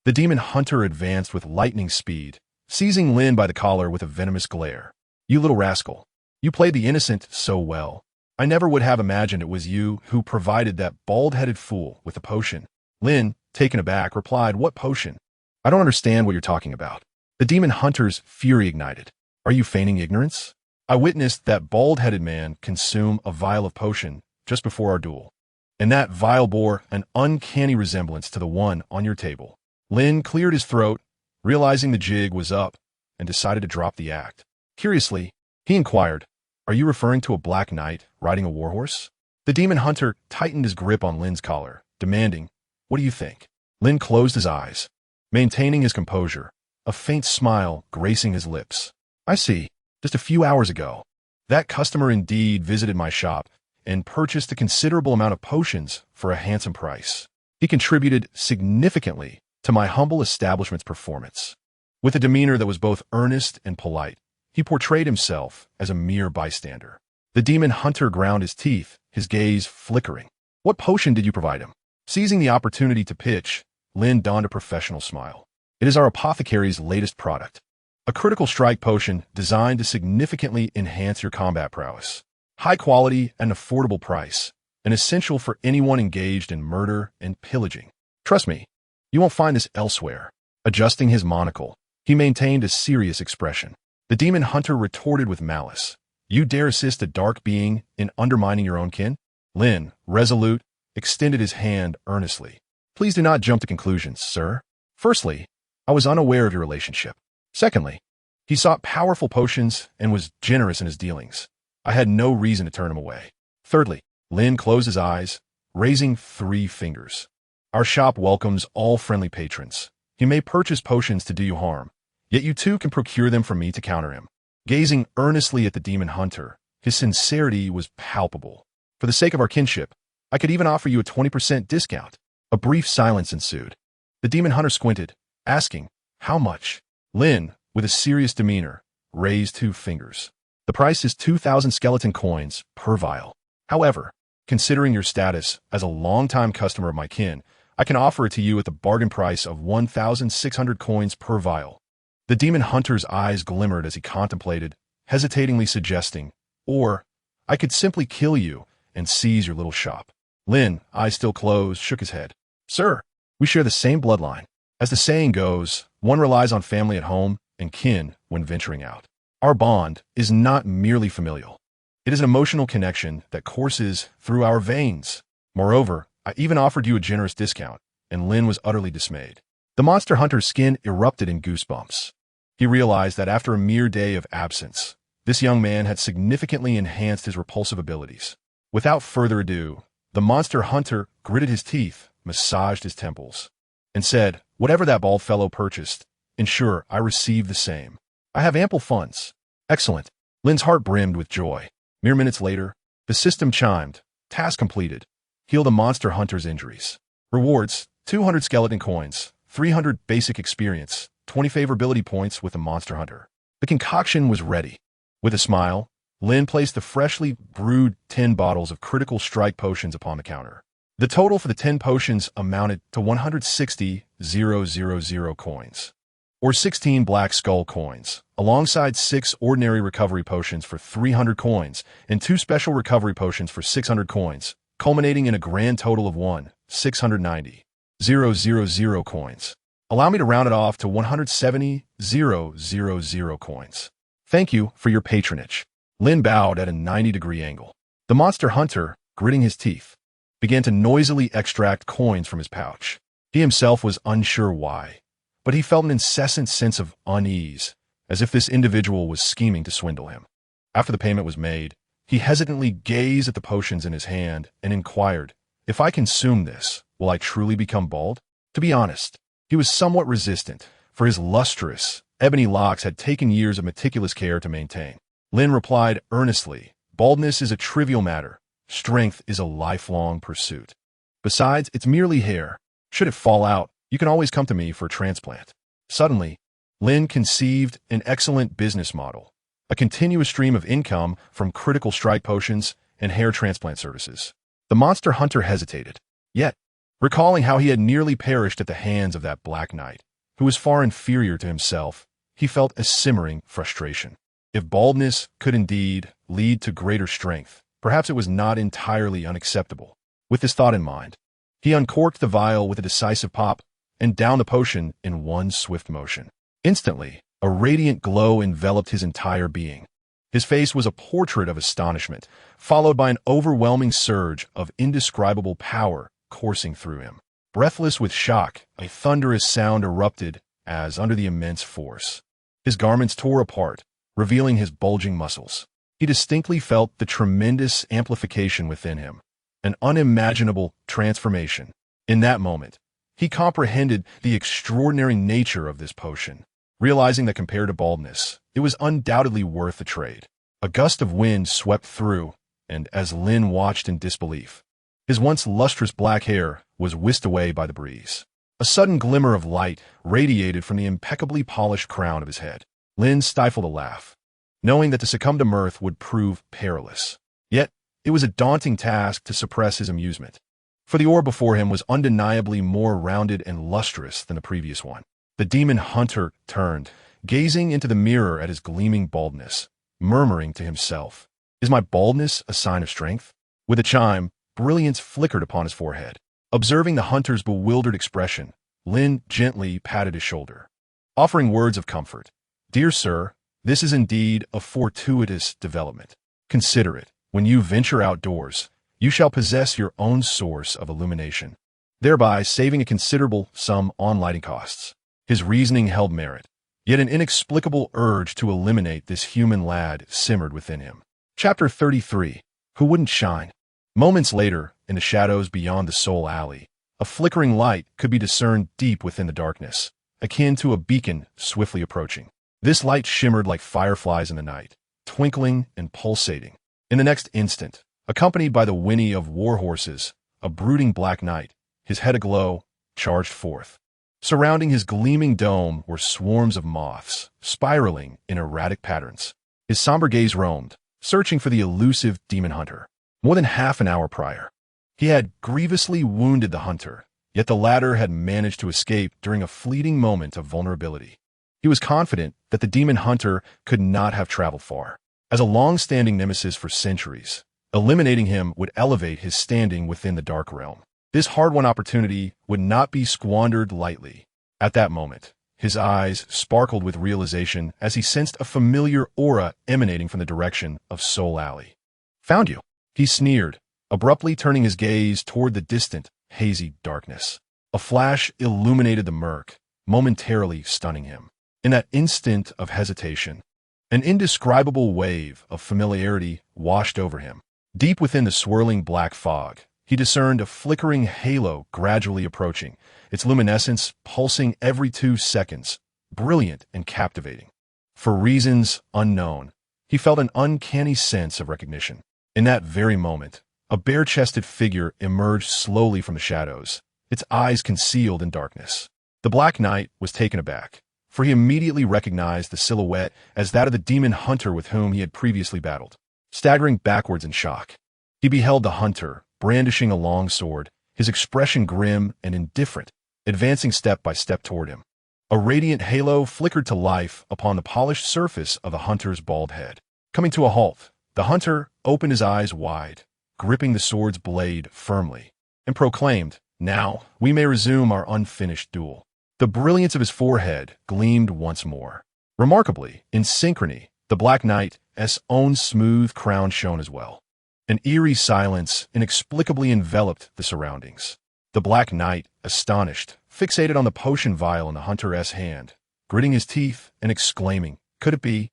The demon hunter advanced with lightning speed, seizing Lin by the collar with a venomous glare. "You little rascal. You played the innocent so well. I never would have imagined it was you who provided that bald-headed fool with the potion." Lin, taken aback, replied, "What potion? I don't understand what you're talking about." The demon hunter's fury ignited. "Are you feigning ignorance? I witnessed that bald-headed man consume a vial of potion just before our duel, and that vial bore an uncanny resemblance to the one on your table." Lin cleared his throat, realizing the jig was up, and decided to drop the act. Curiously, he inquired, "Are you referring to a black knight riding a warhorse?" The demon hunter tightened his grip on Lin's collar, demanding, "What do you think?" Lin closed his eyes, maintaining his composure, a faint smile gracing his lips. "I see. Just a few hours ago, that customer indeed visited my shop and purchased a considerable amount of potions for a handsome price. He contributed significantly to my humble establishment's performance." With a demeanor that was both earnest and polite, he portrayed himself as a mere bystander. The demon hunter ground his teeth, his gaze flickering. "What potion did you provide him?" Seizing the opportunity to pitch, Lin donned a professional smile. "It is our apothecary's latest product. A critical strike potion designed to significantly enhance your combat prowess. High quality and affordable price, and essential for anyone engaged in murder and pillaging. Trust me, you won't find this elsewhere." Adjusting his monocle, he maintained a serious expression. The demon hunter retorted with malice. "You dare assist a dark being in undermining your own kin?" Lin, resolute, extended his hand earnestly. "Please do not jump to conclusions, sir. Firstly, I was unaware of your relationship. Secondly, he sought powerful potions and was generous in his dealings. I had no reason to turn him away. Thirdly," Lin closed his eyes, raising 3 fingers. "Our shop welcomes all friendly patrons. He may purchase potions to do you harm, yet you too can procure them from me to counter him." Gazing earnestly at the demon hunter, his sincerity was palpable. "For the sake of our kinship, I could even offer you a 20% discount." A brief silence ensued. The demon hunter squinted, asking, "How much?" Lin, with a serious demeanor, raised 2 fingers. "The price is 2,000 skeleton coins per vial. However, considering your status as a longtime customer of my kin, I can offer it to you at the bargain price of 1,600 coins per vial." The demon hunter's eyes glimmered as he contemplated hesitatingly suggesting, "Or, I could simply kill you and seize your little shop." Lin, eyes still closed, shook his head. "Sir, we share the same bloodline. As the saying goes, one relies on family at home and kin when venturing out. Our bond is not merely familial. It is an emotional connection that courses through our veins. Moreover, I even offered you a generous discount," and Lin was utterly dismayed. The monster hunter's skin erupted in goosebumps. He realized that after a mere day of absence, this young man had significantly enhanced his repulsive abilities. Without further ado, the monster hunter gritted his teeth, massaged his temples, and said, "Whatever that bald fellow purchased, ensure I receive the same. I have ample funds." "Excellent." Lin's heart brimmed with joy. Mere minutes later, the system chimed. Task completed. Heal the monster hunter's injuries. Rewards, 200 skeleton coins, 300 basic experience, 20 favorability points with the monster hunter. The concoction was ready. With a smile, Lin placed the freshly brewed 10 bottles of critical strike potions upon the counter. The total for the 10 potions amounted to 160,000 coins, or 16 black skull coins, alongside 6 ordinary recovery potions for 300 coins and 2 special recovery potions for 600 coins, culminating in a grand total of 1,690,000 coins. Allow me to round it off to 170,000 coins. Thank you for your patronage. Lin bowed at a 90-degree angle. The monster hunter, gritting his teeth, began to noisily extract coins from his pouch. He himself was unsure why, but he felt an incessant sense of unease, as if this individual was scheming to swindle him. After the payment was made, he hesitantly gazed at the potions in his hand and inquired, "If I consume this, will I truly become bald?" To be honest, he was somewhat resistant, for his lustrous, ebony locks had taken years of meticulous care to maintain. Lin replied earnestly, "Baldness is a trivial matter. Strength is a lifelong pursuit. Besides, it's merely hair. Should it fall out, you can always come to me for a transplant." Suddenly, Lin conceived an excellent business model, a continuous stream of income from critical strike potions and hair transplant services. The monster hunter hesitated. Yet, recalling how he had nearly perished at the hands of that Black Knight, who was far inferior to himself, he felt a simmering frustration. If baldness could indeed lead to greater strength, perhaps it was not entirely unacceptable. With this thought in mind, he uncorked the vial with a decisive pop and downed the potion in one swift motion. Instantly, a radiant glow enveloped his entire being. His face was a portrait of astonishment, followed by an overwhelming surge of indescribable power coursing through him. Breathless with shock, a thunderous sound erupted as, under the immense force, his garments tore apart, revealing his bulging muscles. He distinctly felt the tremendous amplification within him, an unimaginable transformation. In that moment, he comprehended the extraordinary nature of this potion, realizing that compared to baldness, it was undoubtedly worth the trade. A gust of wind swept through, and as Lin watched in disbelief, his once lustrous black hair was whisked away by the breeze. A sudden glimmer of light radiated from the impeccably polished crown of his head. Lin stifled a laugh, knowing that to succumb to mirth would prove perilous. Yet, it was a daunting task to suppress his amusement, for the orb before him was undeniably more rounded and lustrous than the previous one. The demon hunter turned, gazing into the mirror at his gleaming baldness, murmuring to himself, "Is my baldness a sign of strength?" With a chime, brilliance flickered upon his forehead. Observing the hunter's bewildered expression, Lin gently patted his shoulder, offering words of comfort. "Dear sir, this is indeed a fortuitous development. Consider it. When you venture outdoors, you shall possess your own source of illumination, thereby saving a considerable sum on lighting costs." His reasoning held merit, yet an inexplicable urge to eliminate this human lad simmered within him. Chapter 33. Who Wouldn't Shine? Moments later, in the shadows beyond the Soul Alley, a flickering light could be discerned deep within the darkness, akin to a beacon swiftly approaching. This light shimmered like fireflies in the night, twinkling and pulsating. In the next instant, accompanied by the whinny of war horses, a brooding Black Knight, his head aglow, charged forth. Surrounding his gleaming dome were swarms of moths, spiraling in erratic patterns. His somber gaze roamed, searching for the elusive demon hunter. More than half an hour prior, he had grievously wounded the hunter, yet the latter had managed to escape during a fleeting moment of vulnerability. He was confident that the demon hunter could not have traveled far. As a long-standing nemesis for centuries, eliminating him would elevate his standing within the dark realm. This hard-won opportunity would not be squandered lightly. At that moment, his eyes sparkled with realization as he sensed a familiar aura emanating from the direction of Soul Alley. "Found you," he sneered, abruptly turning his gaze toward the distant, hazy darkness. A flash illuminated the murk, momentarily stunning him. In that instant of hesitation, an indescribable wave of familiarity washed over him. Deep within the swirling black fog, he discerned a flickering halo gradually approaching, its luminescence pulsing every 2 seconds, brilliant and captivating. For reasons unknown, he felt an uncanny sense of recognition. In that very moment, a bare-chested figure emerged slowly from the shadows, its eyes concealed in darkness. The Black Knight was taken aback, for he immediately recognized the silhouette as that of the demon hunter with whom he had previously battled. Staggering backwards in shock, he beheld the hunter, brandishing a long sword, his expression grim and indifferent, advancing step by step toward him. A radiant halo flickered to life upon the polished surface of the hunter's bald head. Coming to a halt, the hunter opened his eyes wide, gripping the sword's blade firmly, and proclaimed, "Now we may resume our unfinished duel." The brilliance of his forehead gleamed once more. Remarkably, in synchrony, the Black Knight's own smooth crown shone as well. An eerie silence inexplicably enveloped the surroundings. The Black Knight, astonished, fixated on the potion vial in the hunter's hand, gritting his teeth and exclaiming, "Could it be?"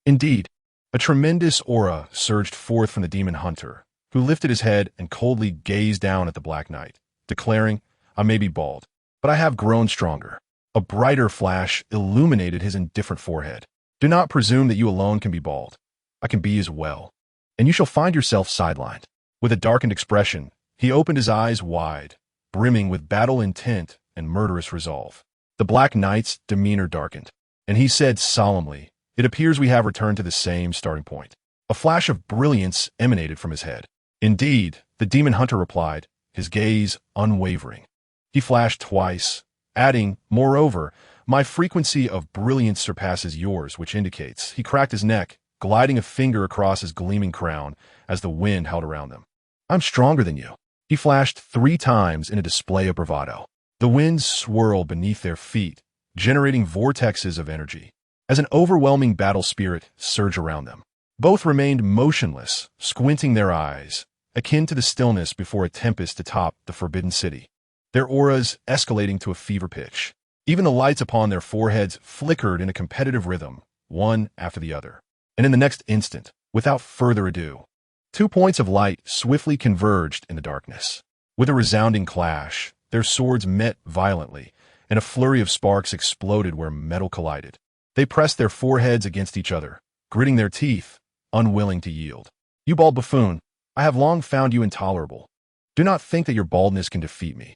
Indeed, a tremendous aura surged forth from the demon hunter, who lifted his head and coldly gazed down at the Black Knight, declaring, "I may be bald, but I have grown stronger." A brighter flash illuminated his indifferent forehead. "Do not presume that you alone can be bald. I can be as well, and you shall find yourself sidelined." With a darkened expression, he opened his eyes wide, brimming with battle intent and murderous resolve. The Black Knight's demeanor darkened, and he said solemnly, "It appears we have returned to the same starting point." A flash of brilliance emanated from his head. "Indeed," the demon hunter replied, his gaze unwavering. He flashed twice, adding, "Moreover, my frequency of brilliance surpasses yours," which indicates he cracked his neck, gliding a finger across his gleaming crown as the wind held around them. "I'm stronger than you." He flashed 3 times in a display of bravado. The winds swirled beneath their feet, generating vortexes of energy, as an overwhelming battle spirit surged around them. Both remained motionless, squinting their eyes, akin to the stillness before a tempest atop the Forbidden City, their auras escalating to a fever pitch. Even the lights upon their foreheads flickered in a competitive rhythm, one after the other. And in the next instant, without further ado, 2 points of light swiftly converged in the darkness. With a resounding clash, their swords met violently, and a flurry of sparks exploded where metal collided. They pressed their foreheads against each other, gritting their teeth, unwilling to yield. "You bald buffoon, I have long found you intolerable. Do not think that your baldness can defeat me.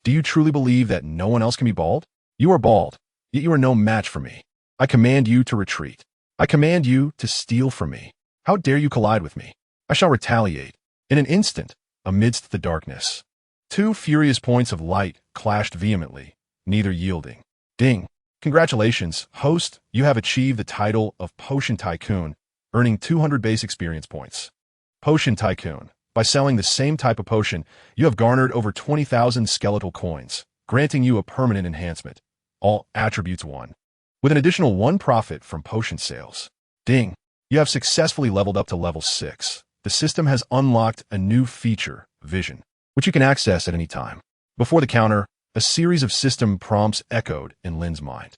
Do you truly believe that no one else can be bald? You are bald, yet you are no match for me. I command you to retreat. I command you to steal from me. How dare you collide with me? I shall retaliate." In an instant, amidst the darkness, 2 furious points of light clashed vehemently, neither yielding. "Ding! Congratulations, host, you have achieved the title of Potion Tycoon, earning 200 base experience points." Potion Tycoon. By selling the same type of potion, you have garnered over 20,000 skeletal coins, granting you a permanent enhancement. All attributes 1. With an additional 1 profit from potion sales. Ding! You have successfully leveled up to level 6. The system has unlocked a new feature, Vision, which you can access at any time. Before the counter, a series of system prompts echoed in Lin's mind.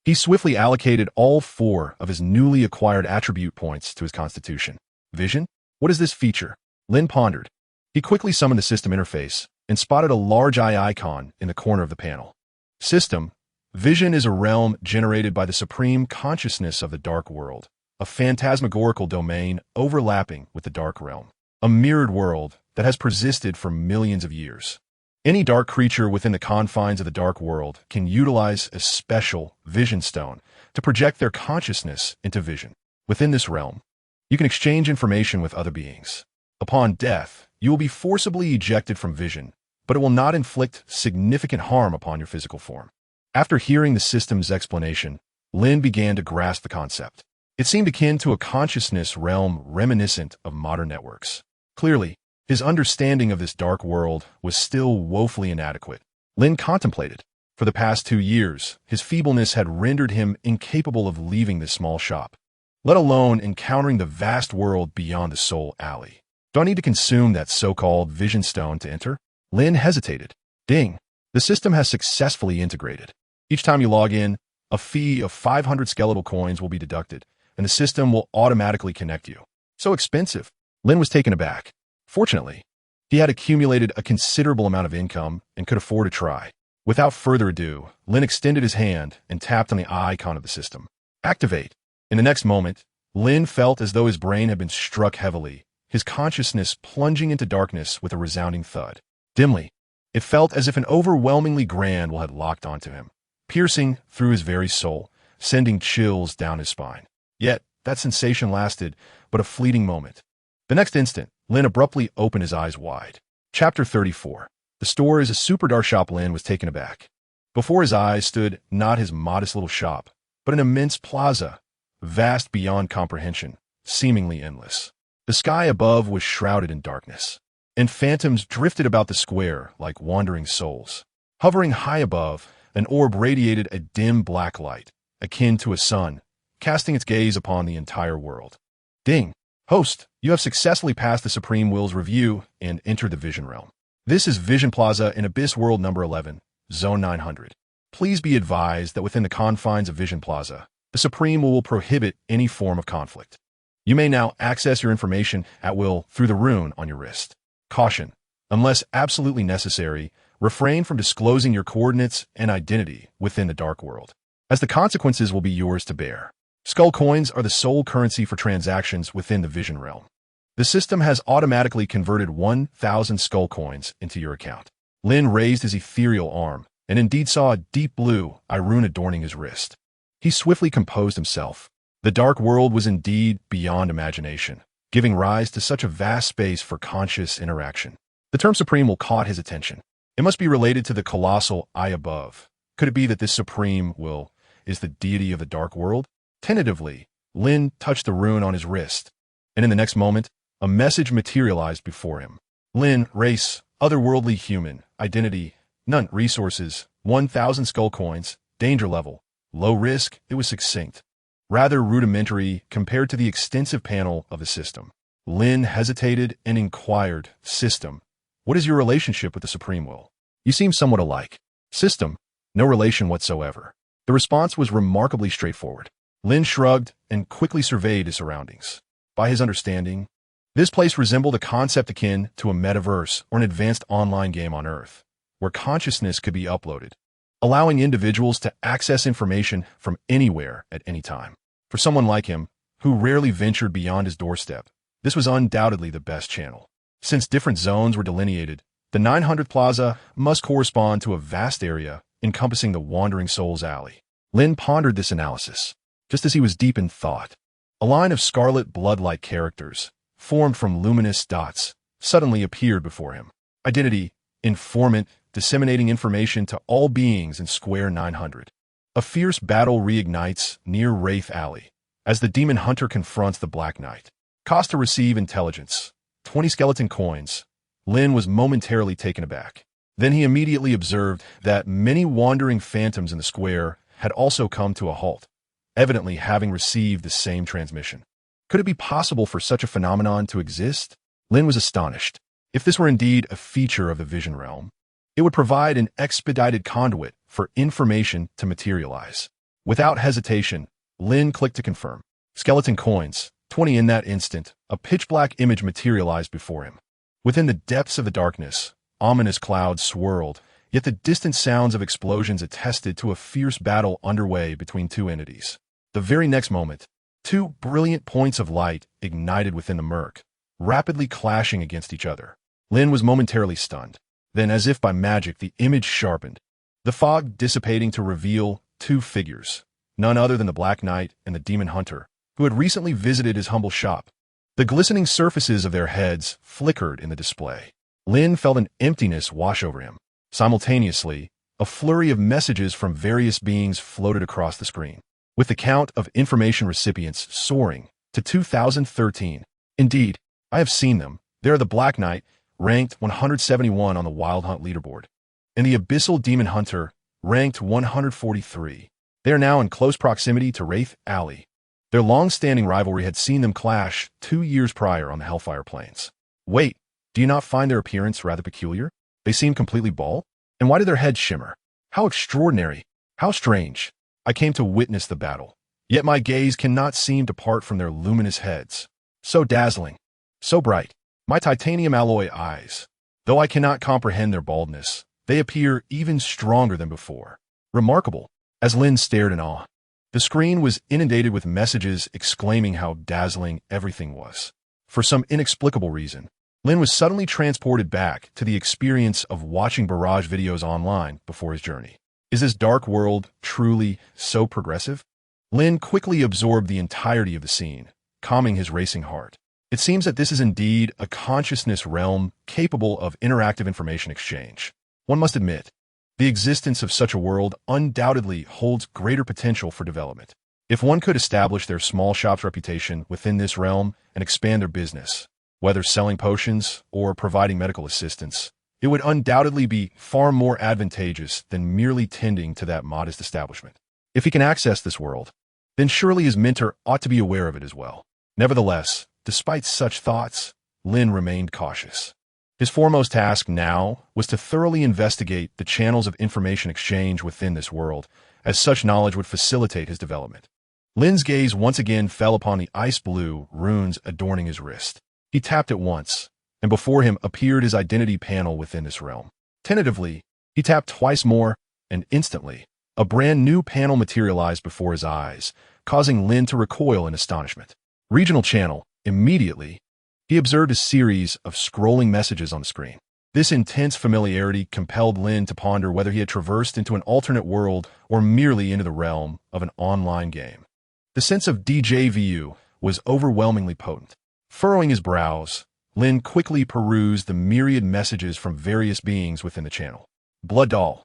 He swiftly allocated all 4 of his newly acquired attribute points to his constitution. Vision? What is this feature? Lin pondered. He quickly summoned the system interface and spotted a large eye icon in the corner of the panel. System. Vision is a realm generated by the supreme consciousness of the dark world, a phantasmagorical domain overlapping with the dark realm, a mirrored world that has persisted for millions of years. Any dark creature within the confines of the dark world can utilize a special vision stone to project their consciousness into vision. Within this realm, you can exchange information with other beings. Upon death, you will be forcibly ejected from vision, but it will not inflict significant harm upon your physical form. After hearing the system's explanation, Lin began to grasp the concept. It seemed akin to a consciousness realm reminiscent of modern networks. Clearly, his understanding of this dark world was still woefully inadequate. Lin contemplated. For the past 2 years, his feebleness had rendered him incapable of leaving this small shop, let alone encountering the vast world beyond the soul alley. Do I need to consume that so-called vision stone to enter? Lin hesitated. Ding. The system has successfully integrated. Each time you log in, a fee of 500 skeletal coins will be deducted, and the system will automatically connect you. So expensive. Lin was taken aback. Fortunately, he had accumulated a considerable amount of income and could afford to try. Without further ado, Lin extended his hand and tapped on the icon of the system. Activate. In the next moment, Lin felt as though his brain had been struck heavily, his consciousness plunging into darkness with a resounding thud. Dimly, it felt as if an overwhelmingly grand will had locked onto him, piercing through his very soul, sending chills down his spine. Yet, that sensation lasted but a fleeting moment. The next instant, Lin abruptly opened his eyes wide. Chapter 34. The store is a super dark shop. Lin was taken aback. Before his eyes stood not his modest little shop, but an immense plaza, vast beyond comprehension, seemingly endless. The sky above was shrouded in darkness, and phantoms drifted about the square like wandering souls. Hovering high above, an orb radiated a dim black light, akin to a sun, casting its gaze upon the entire world. Ding! Host, you have successfully passed the Supreme Will's review and entered the Vision Realm. This is Vision Plaza in Abyss World number 11, Zone 900. Please be advised that within the confines of Vision Plaza, the Supreme will prohibit any form of conflict. You may now access your information at will through the rune on your wrist. Caution: unless absolutely necessary, refrain from disclosing your coordinates and identity within the dark world, as the consequences will be yours to bear. Skull coins are the sole currency for transactions within the Vision Realm. The system has automatically converted 1,000 skull coins into your account. Lin raised his ethereal arm and indeed saw a deep blue rune adorning his wrist. He swiftly composed himself. The dark world was indeed beyond imagination, giving rise to such a vast space for conscious interaction. The term Supreme will caught his attention. It must be related to the colossal eye above. Could it be that this Supreme Will is the deity of the dark world? Tentatively, Lin touched the rune on his wrist, and in the next moment, a message materialized before him. Lin, race, otherworldly human, identity, none, resources, 1,000 skull coins, danger level, low risk. It was succinct, rather rudimentary compared to the extensive panel of the system. Lin hesitated and inquired, System, what is your relationship with the Supreme Will? You seem somewhat alike. System, no relation whatsoever. The response was remarkably straightforward. Lin shrugged and quickly surveyed his surroundings. By his understanding, this place resembled a concept akin to a metaverse or an advanced online game on Earth, where consciousness could be uploaded, allowing individuals to access information from anywhere at any time. For someone like him, who rarely ventured beyond his doorstep, this was undoubtedly the best channel. Since different zones were delineated, the 900th Plaza must correspond to a vast area encompassing the Wandering Souls Alley. Lin pondered this analysis. Just as he was deep in thought, a line of scarlet blood-like characters, formed from luminous dots, suddenly appeared before him. Identity, informant, disseminating information to all beings in Square 900. A fierce battle reignites near Wraith Alley, as the demon hunter confronts the Black Knight. Cost to receive intelligence: 20 skeleton coins. Lin was momentarily taken aback. Then he immediately observed that many wandering phantoms in the square had also come to a halt, evidently having received the same transmission. Could it be possible for such a phenomenon to exist? Lin was astonished. If this were indeed a feature of the Vision Realm, it would provide an expedited conduit for information to materialize. Without hesitation, Lin clicked to confirm. Skeleton coins, 20. In that instant, a pitch-black image materialized before him. Within the depths of the darkness, ominous clouds swirled, yet the distant sounds of explosions attested to a fierce battle underway between two entities. The very next moment, two brilliant points of light ignited within the murk, rapidly clashing against each other. Lin was momentarily stunned. Then, as if by magic, the image sharpened, the fog dissipating to reveal two figures, none other than the Black Knight and the Demon Hunter, who had recently visited his humble shop. The glistening surfaces of their heads flickered in the display. Lin felt an emptiness wash over him. Simultaneously, a flurry of messages from various beings floated across the screen. with the count of information recipients soaring to 2013. Indeed, I have seen them. They are the Black Knight, ranked 171 on the Wild Hunt leaderboard, and the Abyssal Demon Hunter, ranked 143. They are now in close proximity to Wraith Alley. Their long-standing rivalry had seen them clash 2 years prior on the Hellfire Plains. Wait, do you not find their appearance rather peculiar? They seem completely bald? And why do their heads shimmer? How extraordinary! How strange! I came to witness the battle, yet my gaze cannot seem to part from their luminous heads. So dazzling, so bright, my titanium alloy eyes. Though I cannot comprehend their baldness, they appear even stronger than before. Remarkable, as Lin stared in awe. The screen was inundated with messages exclaiming how dazzling everything was. For some inexplicable reason, Lin was suddenly transported back to the experience of watching barrage videos online before his journey. Is this dark world truly so progressive? Lin quickly absorbed the entirety of the scene, calming his racing heart. It seems that this is indeed a consciousness realm capable of interactive information exchange. One must admit, the existence of such a world undoubtedly holds greater potential for development. If one could establish their small shop's reputation within this realm and expand their business, whether selling potions or providing medical assistance, it would undoubtedly be far more advantageous than merely tending to that modest establishment. If he can access this world, then surely his mentor ought to be aware of it as well. Nevertheless, despite such thoughts, Lin remained cautious. His foremost task now was to thoroughly investigate the channels of information exchange within this world, as such knowledge would facilitate his development. Lin's gaze once again fell upon the ice-blue runes adorning his wrist. He tapped it once, and before him appeared his identity panel within this realm. Tentatively, he tapped twice more, and instantly, a brand new panel materialized before his eyes, causing Lin to recoil in astonishment. Regional channel. Immediately, he observed a series of scrolling messages on the screen. This intense familiarity compelled Lin to ponder whether he had traversed into an alternate world or merely into the realm of an online game. The sense of déjà vu was overwhelmingly potent. Furrowing his brows, Lin quickly perused the myriad messages from various beings within the channel. Blood doll.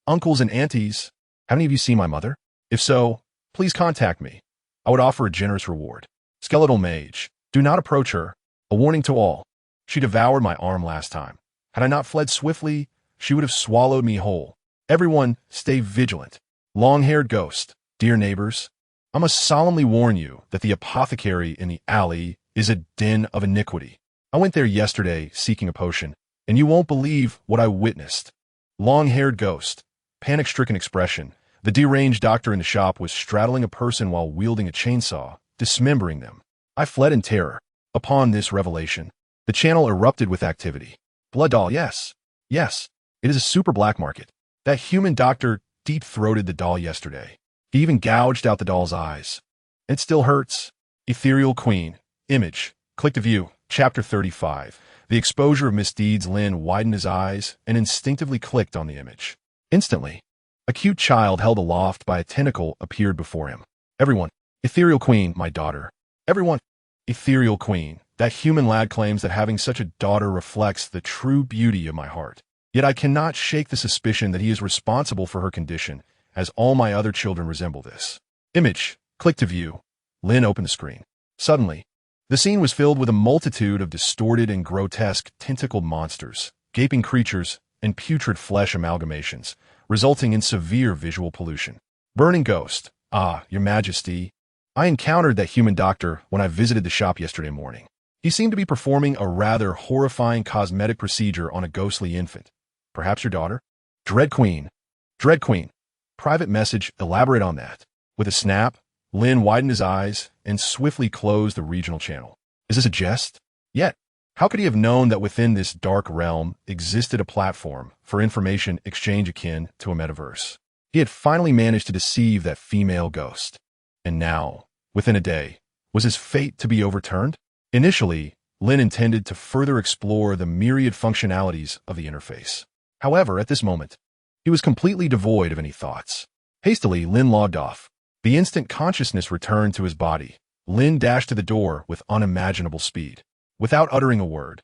Uncles and aunties, have any of you seen my mother? If so, please contact me. I would offer a generous reward. Skeletal mage. Do not approach her. A warning to all. She devoured my arm last time. Had I not fled swiftly, she would have swallowed me whole. Everyone, stay vigilant. Long-haired ghost. Dear neighbors, I must solemnly warn you that the apothecary in the alley is a den of iniquity. I went there yesterday seeking a potion, and you won't believe what I witnessed. Long-haired ghost. Panic-stricken expression. The deranged doctor in the shop was straddling a person while wielding a chainsaw, dismembering them. I fled in terror. Upon this revelation, the channel erupted with activity. Blood doll, yes. Yes, it is a super black market. That human doctor deep-throated the doll yesterday. He even gouged out the doll's eyes. It still hurts. Ethereal Queen. Image. Click to view. Chapter 35. The exposure of misdeeds. Lin widened his eyes and instinctively clicked on the image. Instantly, a cute child held aloft by a tentacle appeared before him. Everyone. Ethereal Queen, my daughter. Everyone. Ethereal Queen. That human lad claims that having such a daughter reflects the true beauty of my heart. Yet I cannot shake the suspicion that he is responsible for her condition, as all my other children resemble this. Image. Click to view. Lin opened the screen. Suddenly, the scene was filled with a multitude of distorted and grotesque tentacled monsters, gaping creatures, and putrid flesh amalgamations, resulting in severe visual pollution. Burning ghost. Ah, your majesty. I encountered that human doctor when I visited the shop yesterday morning. He seemed to be performing a rather horrifying cosmetic procedure on a ghostly infant. Perhaps your daughter? Dread Queen. Dread Queen. Private message, elaborate on that. With a snap, Lin widened his eyes and swiftly closed the regional channel. Is this a jest? Yet, how could he have known that within this dark realm existed a platform for information exchange akin to a metaverse? He had finally managed to deceive that female ghost. And now, within a day, was his fate to be overturned? Initially, Lin intended to further explore the myriad functionalities of the interface. However, at this moment, he was completely devoid of any thoughts. Hastily, Lin logged off. The instant consciousness returned to his body, Lin dashed to the door with unimaginable speed. Without uttering a word,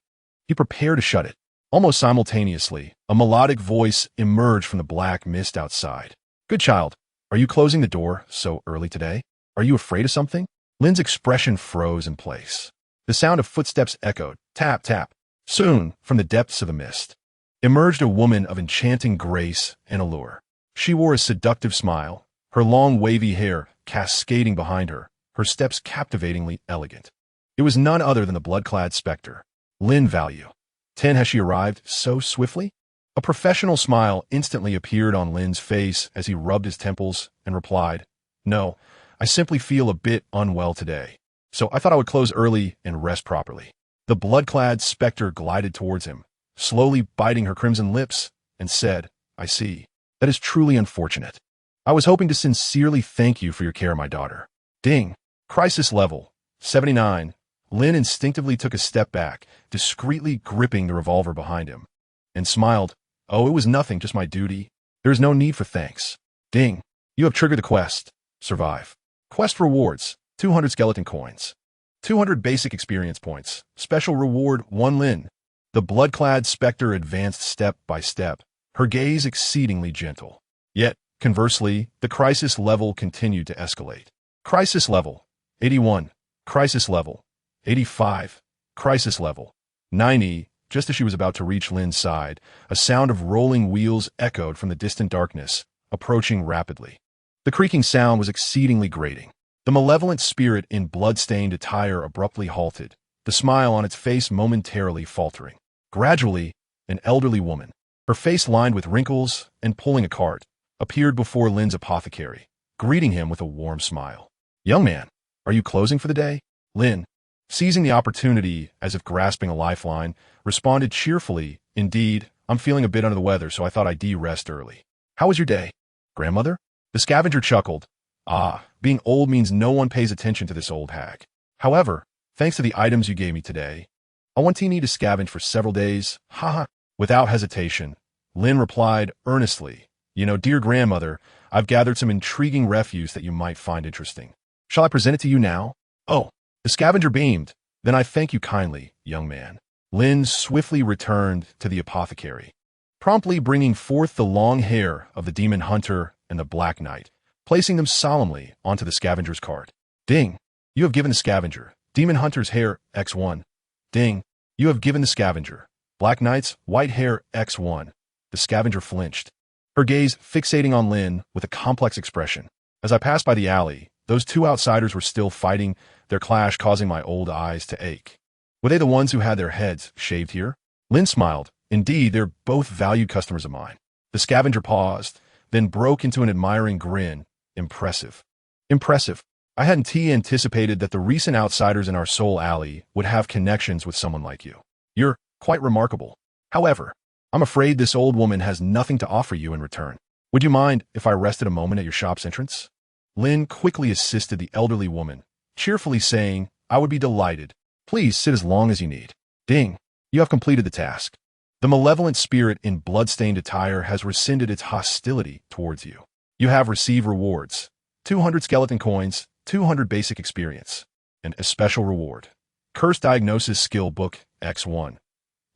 he prepared to shut it. Almost simultaneously, a melodic voice emerged from the black mist outside. Good child, Are you closing the door so early today? Are you afraid of something? Lin's expression froze in place. The sound of footsteps echoed, tap, tap. Soon, from the depths of the mist, emerged a woman of enchanting grace and allure. She wore a seductive smile, her long wavy hair cascading behind her, her steps captivatingly elegant. It was none other than the blood-clad specter, Lin Value. 10. Has she arrived so swiftly? A professional smile instantly appeared on Lin's face as he rubbed his temples and replied, "No, I simply feel a bit unwell today, so I thought I would close early and rest properly." The blood-clad specter glided towards him, slowly biting her crimson lips, and said, "I see. That is truly unfortunate. I was hoping to sincerely thank you for your care, my daughter." Ding. Crisis level 79. Lin instinctively took a step back, discreetly gripping the revolver behind him, and smiled. "Oh, it was nothing, just my duty. There is no need for thanks." Ding. You have triggered the quest. Survive. Quest rewards, 200 skeleton coins. 200 basic experience points. Special reward, 1 Lin. The blood-clad specter advanced step by step, her gaze exceedingly gentle. Yet, conversely, the crisis level continued to escalate. Crisis level 81. Crisis level 85. Crisis level 90. Just as she was about to reach Lin's side, a sound of rolling wheels echoed from the distant darkness, approaching rapidly. The creaking sound was exceedingly grating. The malevolent spirit in blood-stained attire abruptly halted, the smile on its face momentarily faltering. Gradually, an elderly woman, her face lined with wrinkles and pulling a cart, appeared before Lin's apothecary, greeting him with a warm smile. "Young man, are you closing for the day?" Lin, seizing the opportunity as if grasping a lifeline, responded cheerfully, "Indeed, I'm feeling a bit under the weather, so I thought I'd rest early." "How was your day, grandmother?" The scavenger chuckled. "Ah, being old means no one pays attention to this old hag. However, thanks to the items you gave me today, I won't need to scavenge for several days. Haha." Without hesitation, Lin replied earnestly, "Dear grandmother, I've gathered some intriguing refuse that you might find interesting. Shall I present it to you now?" "Oh." The scavenger beamed. "Then I thank you kindly, young man." Lin swiftly returned to the apothecary, promptly bringing forth the long hair of the demon hunter and the black knight, placing them solemnly onto the scavenger's cart. Ding. You have given the scavenger demon hunter's hair X1. Ding. You have given the scavenger black knight's white hair X1. The scavenger flinched, her gaze fixating on Lin with a complex expression. As I passed by the alley, those two outsiders were still fighting, their clash causing my old eyes to ache. Were they the ones who had their heads shaved here? Lin smiled. "Indeed, they're both valued customers of mine." The scavenger paused, then broke into an admiring grin. "Impressive. Impressive. I hadn't anticipated that the recent outsiders in our soul alley would have connections with someone like you. You're quite remarkable. However, I'm afraid this old woman has nothing to offer you in return. Would you mind if I rested a moment at your shop's entrance?" Lin quickly assisted the elderly woman, cheerfully saying, "I would be delighted. Please sit as long as you need." Ding. You have completed the task. The malevolent spirit in blood-stained attire has rescinded its hostility towards you. You have received rewards, 200 skeleton coins, 200 basic experience, and a special reward, Curse Diagnosis Skill Book X1.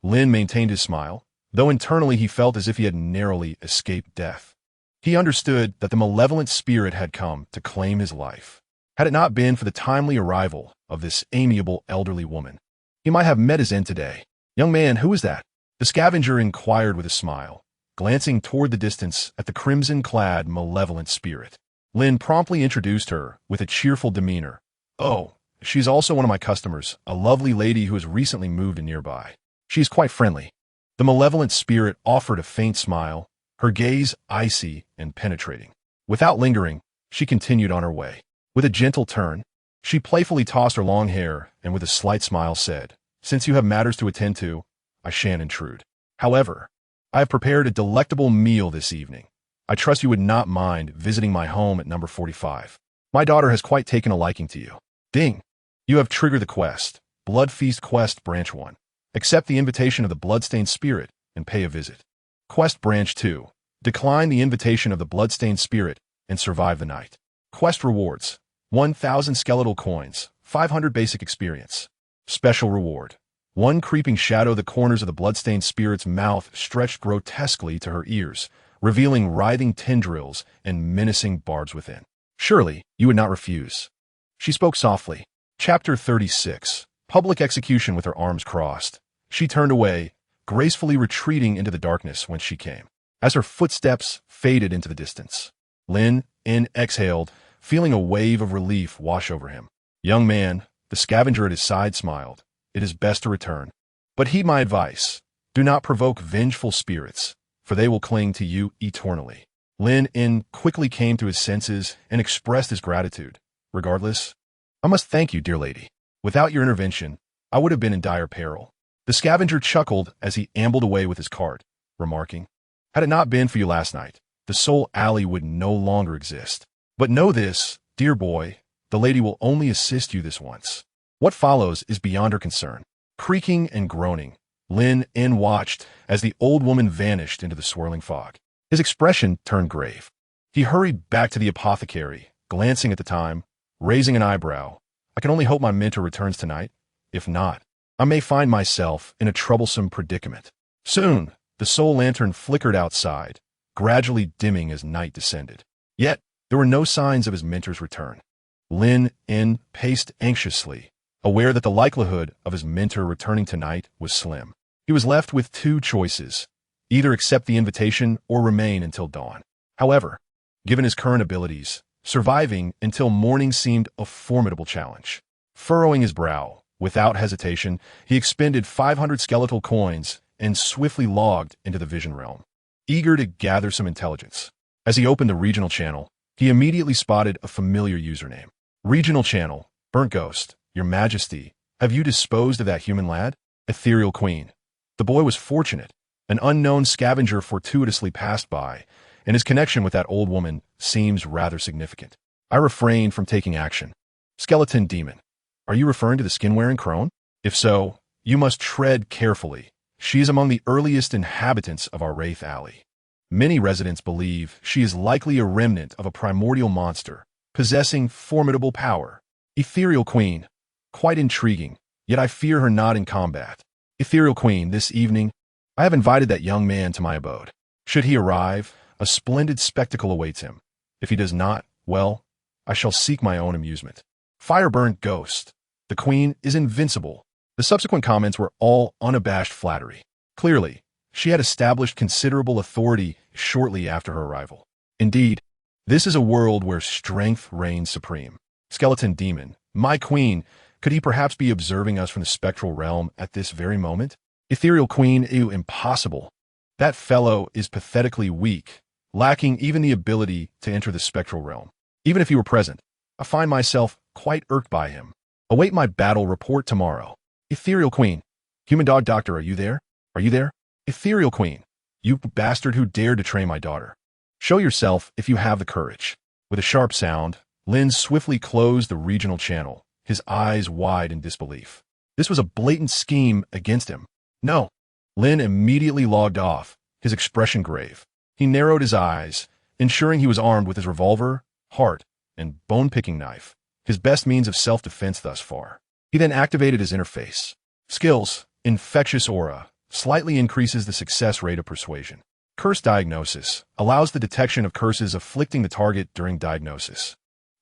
Lin maintained his smile, though internally he felt as if he had narrowly escaped death. He understood that the malevolent spirit had come to claim his life. Had it not been for the timely arrival of this amiable elderly woman, he might have met his end today. "Young man, who is that?" The scavenger inquired with a smile, glancing toward the distance at the crimson-clad malevolent spirit. Lin promptly introduced her with a cheerful demeanor. "Oh, she's also one of my customers, a lovely lady who has recently moved in nearby. She's quite friendly." The malevolent spirit offered a faint smile, her gaze icy and penetrating. Without lingering, she continued on her way. With a gentle turn, she playfully tossed her long hair and with a slight smile said, "Since you have matters to attend to, I shan't intrude. However, I have prepared a delectable meal this evening. I trust you would not mind visiting my home at number 45. My daughter has quite taken a liking to you." Ding. You have triggered the quest, Blood Feast Quest Branch 1. Accept the invitation of the bloodstained spirit and pay a visit. Quest Branch 2. Decline the invitation of the bloodstained spirit and survive the night. Quest rewards, 1,000 skeletal coins, 500 basic experience. Special reward, 1 creeping shadow. The corners of the bloodstained spirit's mouth stretched grotesquely to her ears, revealing writhing tendrils and menacing barbs within. Surely, you would not refuse. She spoke softly. Chapter 36. Public execution with her arms crossed. She turned away, gracefully retreating into the darkness whence she came. As her footsteps faded into the distance, Lin Yun exhaled, feeling a wave of relief wash over him. Young man, the scavenger at his side smiled. It is best to return. But heed my advice. Do not provoke vengeful spirits, for they will cling to you eternally. Lin Yun quickly came to his senses and expressed his gratitude. Regardless, I must thank you, dear lady. Without your intervention, I would have been in dire peril. The scavenger chuckled as he ambled away with his cart, remarking, had it not been for you last night, the soul alley would no longer exist. But know this, dear boy, the lady will only assist you this once. What follows is beyond her concern. Creaking and groaning, Lin Yun watched as the old woman vanished into the swirling fog. His expression turned grave. He hurried back to the apothecary, glancing at the time, raising an eyebrow. I can only hope my mentor returns tonight. If not, I may find myself in a troublesome predicament. Soon, the soul lantern flickered outside, gradually dimming as night descended. Yet, there were no signs of his mentor's return. Lin Yun paced anxiously, aware that the likelihood of his mentor returning tonight was slim. He was left with two choices, either accept the invitation or remain until dawn. However, given his current abilities, surviving until morning seemed a formidable challenge. Furrowing his brow, without hesitation, he expended 500 skeletal coins and swiftly logged into the vision realm, eager to gather some intelligence. As he opened the regional channel, he immediately spotted a familiar username. Regional channel, Burnt Ghost, Your Majesty, have you disposed of that human lad? Ethereal Queen. The boy was fortunate. An unknown scavenger fortuitously passed by, and his connection with that old woman seems rather significant. I refrained from taking action. Skeleton Demon. Are you referring to the skin-wearing crone? If so, you must tread carefully. She is among the earliest inhabitants of our Wraith Alley. Many residents believe she is likely a remnant of a primordial monster, possessing formidable power. Ethereal Queen. Quite intriguing, yet I fear her not in combat. Ethereal Queen, this evening, I have invited that young man to my abode. Should he arrive, a splendid spectacle awaits him. If he does not, well, I shall seek my own amusement. Fireburnt Ghost. The Queen is invincible. The subsequent comments were all unabashed flattery. Clearly, she had established considerable authority shortly after her arrival. Indeed, this is a world where strength reigns supreme. Skeleton Demon, my queen, could he perhaps be observing us from the spectral realm at this very moment? Ethereal Queen, ew, impossible. That fellow is pathetically weak, lacking even the ability to enter the spectral realm. Even if he were present, I find myself quite irked by him. Await my battle report tomorrow. Ethereal Queen. Human Dog Doctor, are you there? Are you there? Ethereal Queen. You bastard who dared to betray my daughter. Show yourself if you have the courage. With a sharp sound, Lin swiftly closed the regional channel, his eyes wide in disbelief. This was a blatant scheme against him. No. Lin immediately logged off, his expression grave. He narrowed his eyes, ensuring he was armed with his revolver, heart, and bone-picking knife, his best means of self-defense thus far. He then activated his interface. Skills, Infectious Aura, slightly increases the success rate of persuasion. Curse Diagnosis, allows the detection of curses afflicting the target during diagnosis.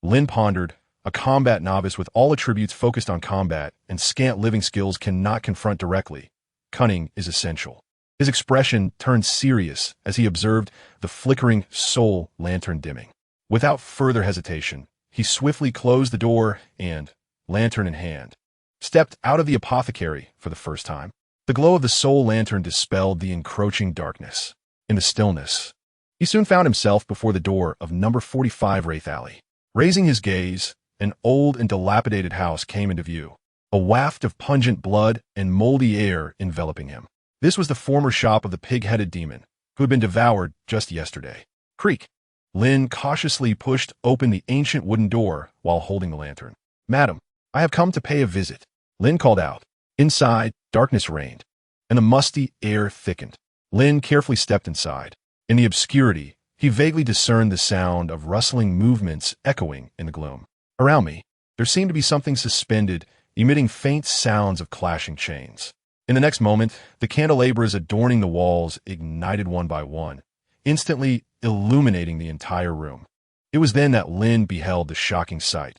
Lin pondered, a combat novice with all attributes focused on combat and scant living skills cannot confront directly. Cunning is essential. His expression turned serious as he observed the flickering soul lantern dimming. Without further hesitation, he swiftly closed the door and, lantern in hand, stepped out of the apothecary for the first time. The glow of the soul lantern dispelled the encroaching darkness. In the stillness, he soon found himself before the door of number 45 Wraith Alley. Raising his gaze, an old and dilapidated house came into view, a waft of pungent blood and moldy air enveloping him. This was the former shop of the pig-headed demon, who had been devoured just yesterday. Creak. Lin cautiously pushed open the ancient wooden door while holding the lantern. Madam, I have come to pay a visit. Lin called out. Inside, darkness reigned, and the musty air thickened. Lin carefully stepped inside. In the obscurity, he vaguely discerned the sound of rustling movements echoing in the gloom. Around me, there seemed to be something suspended, emitting faint sounds of clashing chains. In the next moment, the candelabras adorning the walls ignited one by one, instantly illuminating the entire room. It was then that Lin beheld the shocking sight.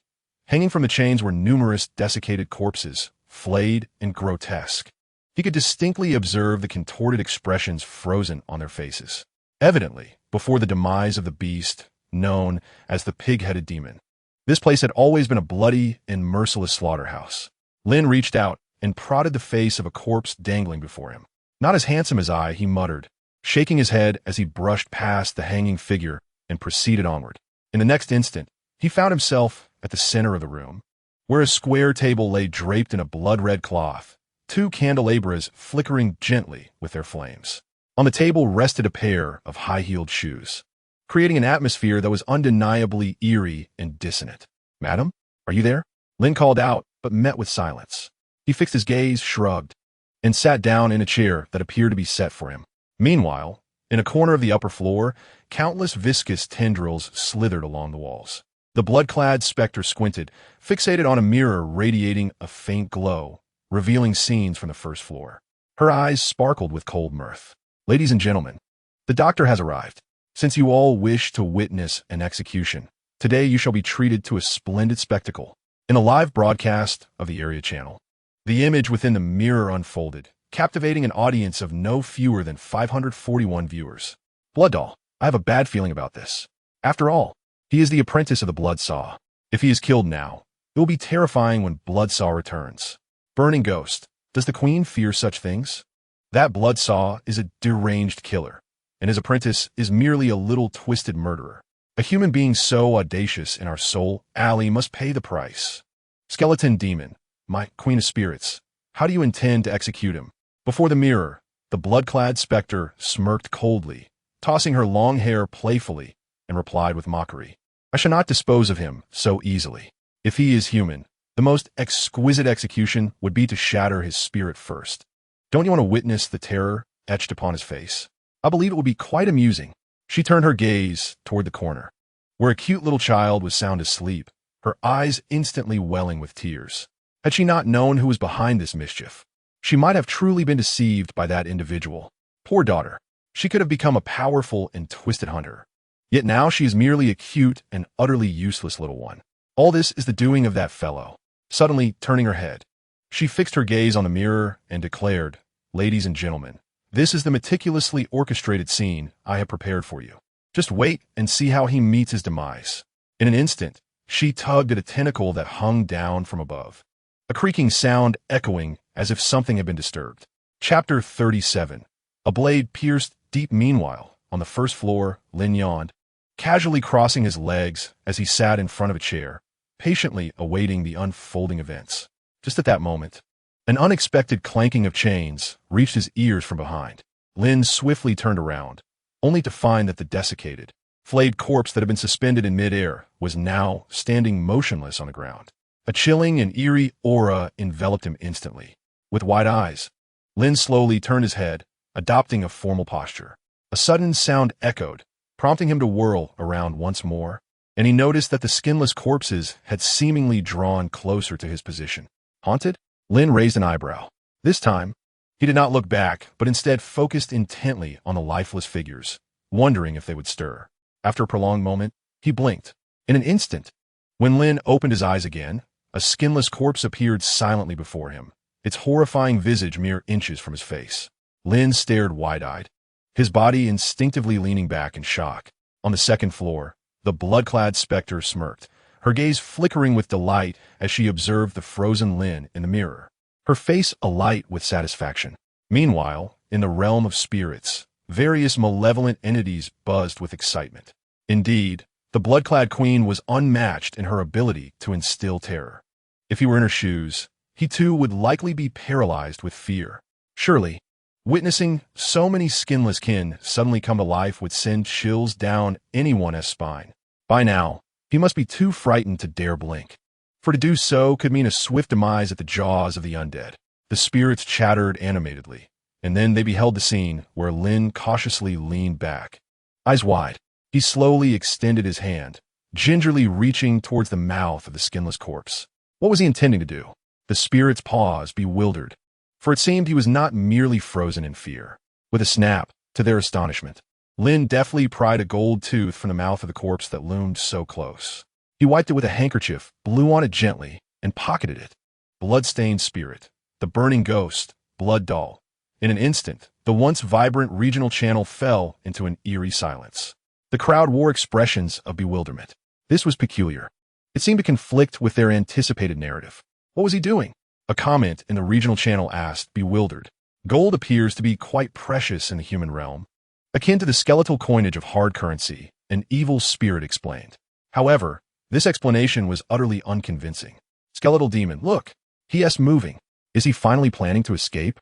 Hanging from the chains were numerous desiccated corpses, flayed and grotesque. He could distinctly observe the contorted expressions frozen on their faces, evidently before the demise of the beast known as the pig-headed demon. This place had always been a bloody and merciless slaughterhouse. Lin reached out and prodded the face of a corpse dangling before him. "Not as handsome as I," he muttered, shaking his head as he brushed past the hanging figure and proceeded onward. In the next instant, he found himself at the center of the room, where a square table lay draped in a blood-red cloth, two candelabras flickering gently with their flames. On the table rested a pair of high-heeled shoes, creating an atmosphere that was undeniably eerie and dissonant. "Madam, are you there?" Lin called out, but met with silence. He fixed his gaze, shrugged, and sat down in a chair that appeared to be set for him. Meanwhile, in a corner of the upper floor, countless viscous tendrils slithered along the walls. The blood-clad specter squinted, fixated on a mirror radiating a faint glow, revealing scenes from the first floor. Her eyes sparkled with cold mirth. "Ladies and gentlemen, the doctor has arrived. Since you all wish to witness an execution, today you shall be treated to a splendid spectacle in a live broadcast of the area channel." The image within the mirror unfolded, captivating an audience of no fewer than 541 viewers. "Blood Doll, I have a bad feeling about this. After all, he is the apprentice of the Bloodsaw. If he is killed now, it will be terrifying when Bloodsaw returns. Burning Ghost, does the Queen fear such things? That Bloodsaw is a deranged killer, and his apprentice is merely a little twisted murderer. A human being so audacious in our soul alley must pay the price. Skeleton Demon, my Queen of Spirits, how do you intend to execute him?" Before the mirror, the blood-clad specter smirked coldly, tossing her long hair playfully, and replied with mockery, "I shall not dispose of him so easily. If he is human, the most exquisite execution would be to shatter his spirit first. Don't you want to witness the terror etched upon his face? I believe it would be quite amusing." She turned her gaze toward the corner, where a cute little child was sound asleep, her eyes instantly welling with tears. Had she not known who was behind this mischief, she might have truly been deceived by that individual. Poor daughter, she could have become a powerful and twisted hunter. Yet now she is merely a cute and utterly useless little one. All this is the doing of that fellow. Suddenly, turning her head, she fixed her gaze on the mirror and declared, "Ladies and gentlemen, this is the meticulously orchestrated scene I have prepared for you. Just wait and see how he meets his demise." In an instant, she tugged at a tentacle that hung down from above, a creaking sound echoing as if something had been disturbed. Chapter 37. A blade pierced deep. Meanwhile, on the first floor, Lin yawned, casually crossing his legs as he sat in front of a chair, patiently awaiting the unfolding events. Just at that moment, an unexpected clanking of chains reached his ears from behind. Lin swiftly turned around, only to find that the desiccated, flayed corpse that had been suspended in midair was now standing motionless on the ground. A chilling and eerie aura enveloped him instantly. With wide eyes, Lin slowly turned his head, adopting a formal posture. A sudden sound echoed, prompting him to whirl around once more, and he noticed that the skinless corpses had seemingly drawn closer to his position. Haunted? Lin raised an eyebrow. This time, he did not look back, but instead focused intently on the lifeless figures, wondering if they would stir. After a prolonged moment, he blinked. In an instant, when Lin opened his eyes again, a skinless corpse appeared silently before him, its horrifying visage mere inches from his face. Lin stared wide-eyed, his body instinctively leaning back in shock. On the second floor, the blood-clad specter smirked, her gaze flickering with delight as she observed the frozen Lin in the mirror, her face alight with satisfaction. Meanwhile, in the realm of spirits, various malevolent entities buzzed with excitement. Indeed, the blood-clad queen was unmatched in her ability to instill terror. If he were in her shoes, he too would likely be paralyzed with fear. Surely, witnessing so many skinless kin suddenly come to life would send chills down anyone's spine. By now, he must be too frightened to dare blink, for to do so could mean a swift demise at the jaws of the undead. The spirits chattered animatedly, and then they beheld the scene where Lin cautiously leaned back. Eyes wide, he slowly extended his hand, gingerly reaching towards the mouth of the skinless corpse. What was he intending to do? The spirits paused, bewildered, for it seemed he was not merely frozen in fear. With a snap, to their astonishment, Lin deftly pried a gold tooth from the mouth of the corpse that loomed so close. He wiped it with a handkerchief, blew on it gently, and pocketed it. Blood-stained spirit, the burning ghost, blood doll. In an instant, the once vibrant regional channel fell into an eerie silence. The crowd wore expressions of bewilderment. This was peculiar. It seemed to conflict with their anticipated narrative. What was he doing? A comment in the regional channel asked, bewildered. Gold appears to be quite precious in the human realm. Akin to the skeletal coinage of hard currency, an evil spirit explained. However, this explanation was utterly unconvincing. Skeletal demon, look, he moving. Is he finally planning to escape?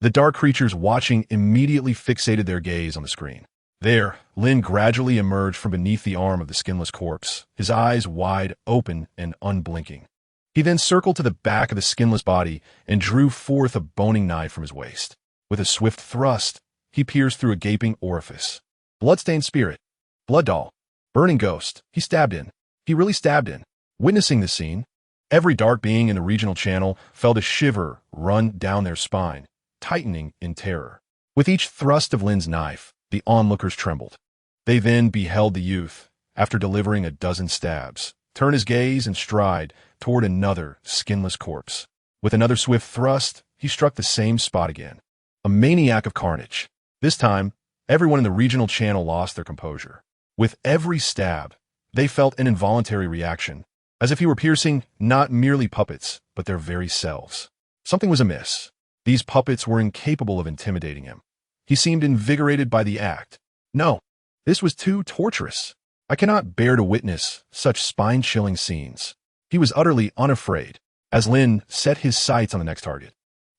The dark creatures watching immediately fixated their gaze on the screen. There, Lin gradually emerged from beneath the arm of the skinless corpse, his eyes wide open and unblinking. He then circled to the back of the skinless body and drew forth a boning knife from his waist. With a swift thrust, he pierced through a gaping orifice. Bloodstained spirit, blood doll, burning ghost, he stabbed in. He really stabbed in. Witnessing the scene, every dark being in the regional channel felt a shiver run down their spine, tightening in terror. With each thrust of Lin's knife, the onlookers trembled. They then beheld the youth, after delivering a dozen stabs, turn his gaze and stride toward another skinless corpse. With another swift thrust, he struck the same spot again. A maniac of carnage. This time, everyone in the regional channel lost their composure. With every stab, they felt an involuntary reaction, as if he were piercing not merely puppets, but their very selves. Something was amiss. These puppets were incapable of intimidating him. He seemed invigorated by the act. No, this was too torturous. I cannot bear to witness such spine-chilling scenes. He was utterly unafraid, as Lin set his sights on the next target.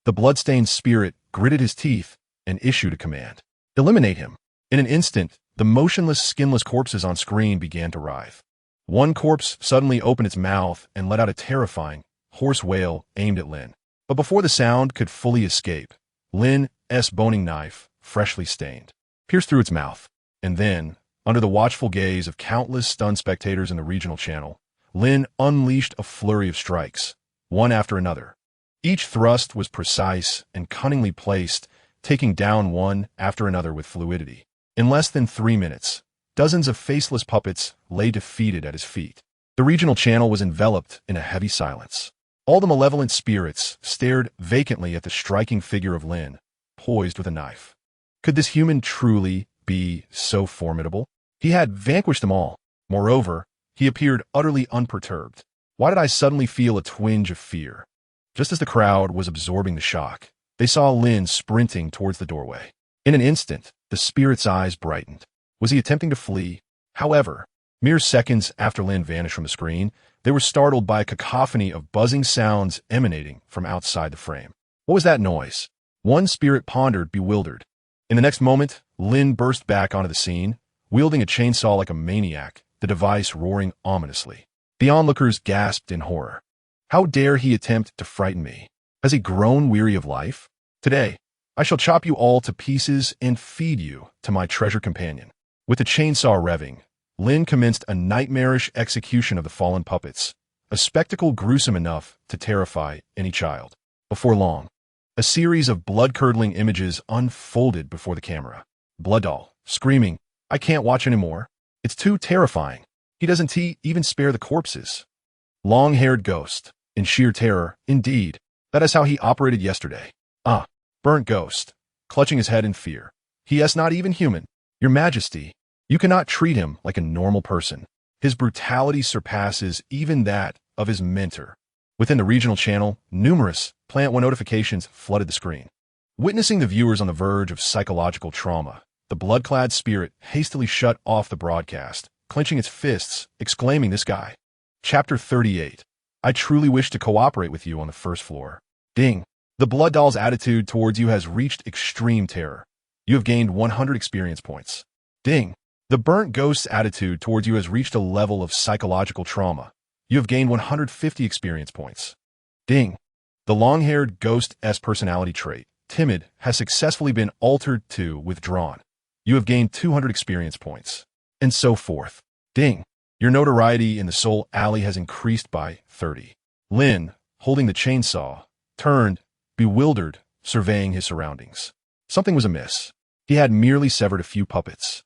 The blood-stained spirit gritted his teeth and issued a command. Eliminate him. In an instant, the motionless, skinless corpses on screen began to writhe. One corpse suddenly opened its mouth and let out a terrifying, hoarse wail aimed at Lin. But before the sound could fully escape, Lin's boning knife, freshly stained, pierced through its mouth. And then, under the watchful gaze of countless stunned spectators in the regional channel, Lin unleashed a flurry of strikes, one after another. Each thrust was precise and cunningly placed, taking down one after another with fluidity. In less than 3 minutes, dozens of faceless puppets lay defeated at his feet. The regional channel was enveloped in a heavy silence. All the malevolent spirits stared vacantly at the striking figure of Lin, poised with a knife. Could this human truly be so formidable? He had vanquished them all. Moreover, he appeared utterly unperturbed. Why did I suddenly feel a twinge of fear? Just as the crowd was absorbing the shock, they saw Lin sprinting towards the doorway. In an instant, the spirit's eyes brightened. Was he attempting to flee? However, mere seconds after Lin vanished from the screen, they were startled by a cacophony of buzzing sounds emanating from outside the frame. What was that noise? One spirit pondered, bewildered. In the next moment, Lin burst back onto the scene, wielding a chainsaw like a maniac, the device roaring ominously. The onlookers gasped in horror. How dare he attempt to frighten me? Has he grown weary of life? Today, I shall chop you all to pieces and feed you to my treasure companion. With the chainsaw revving, Lin commenced a nightmarish execution of the fallen puppets, a spectacle gruesome enough to terrify any child. Before long, a series of blood-curdling images unfolded before the camera. Blood doll, screaming, I can't watch anymore. It's too terrifying. He doesn't even spare the corpses. Long-haired ghost, in sheer terror, indeed. That is how he operated yesterday. Burnt ghost, clutching his head in fear. He is not even human. Your Majesty, you cannot treat him like a normal person. His brutality surpasses even that of his mentor. Within the regional channel, numerous Plant 1 notifications flooded the screen. Witnessing the viewers on the verge of psychological trauma, the blood-clad spirit hastily shut off the broadcast, clenching its fists, exclaiming, this guy. Chapter 38. I truly wish to cooperate with you on the first floor. Ding. The blood doll's attitude towards you has reached extreme terror. You have gained 100 experience points. Ding. The burnt ghost's attitude towards you has reached a level of psychological trauma. You have gained 150 experience points. Ding. The long-haired ghost's personality trait, timid, has successfully been altered to withdrawn. You have gained 200 experience points. And so forth. Ding. Your notoriety in the Soul Alley has increased by 30. Lin, holding the chainsaw, turned, bewildered, surveying his surroundings. Something was amiss. He had merely severed a few puppets,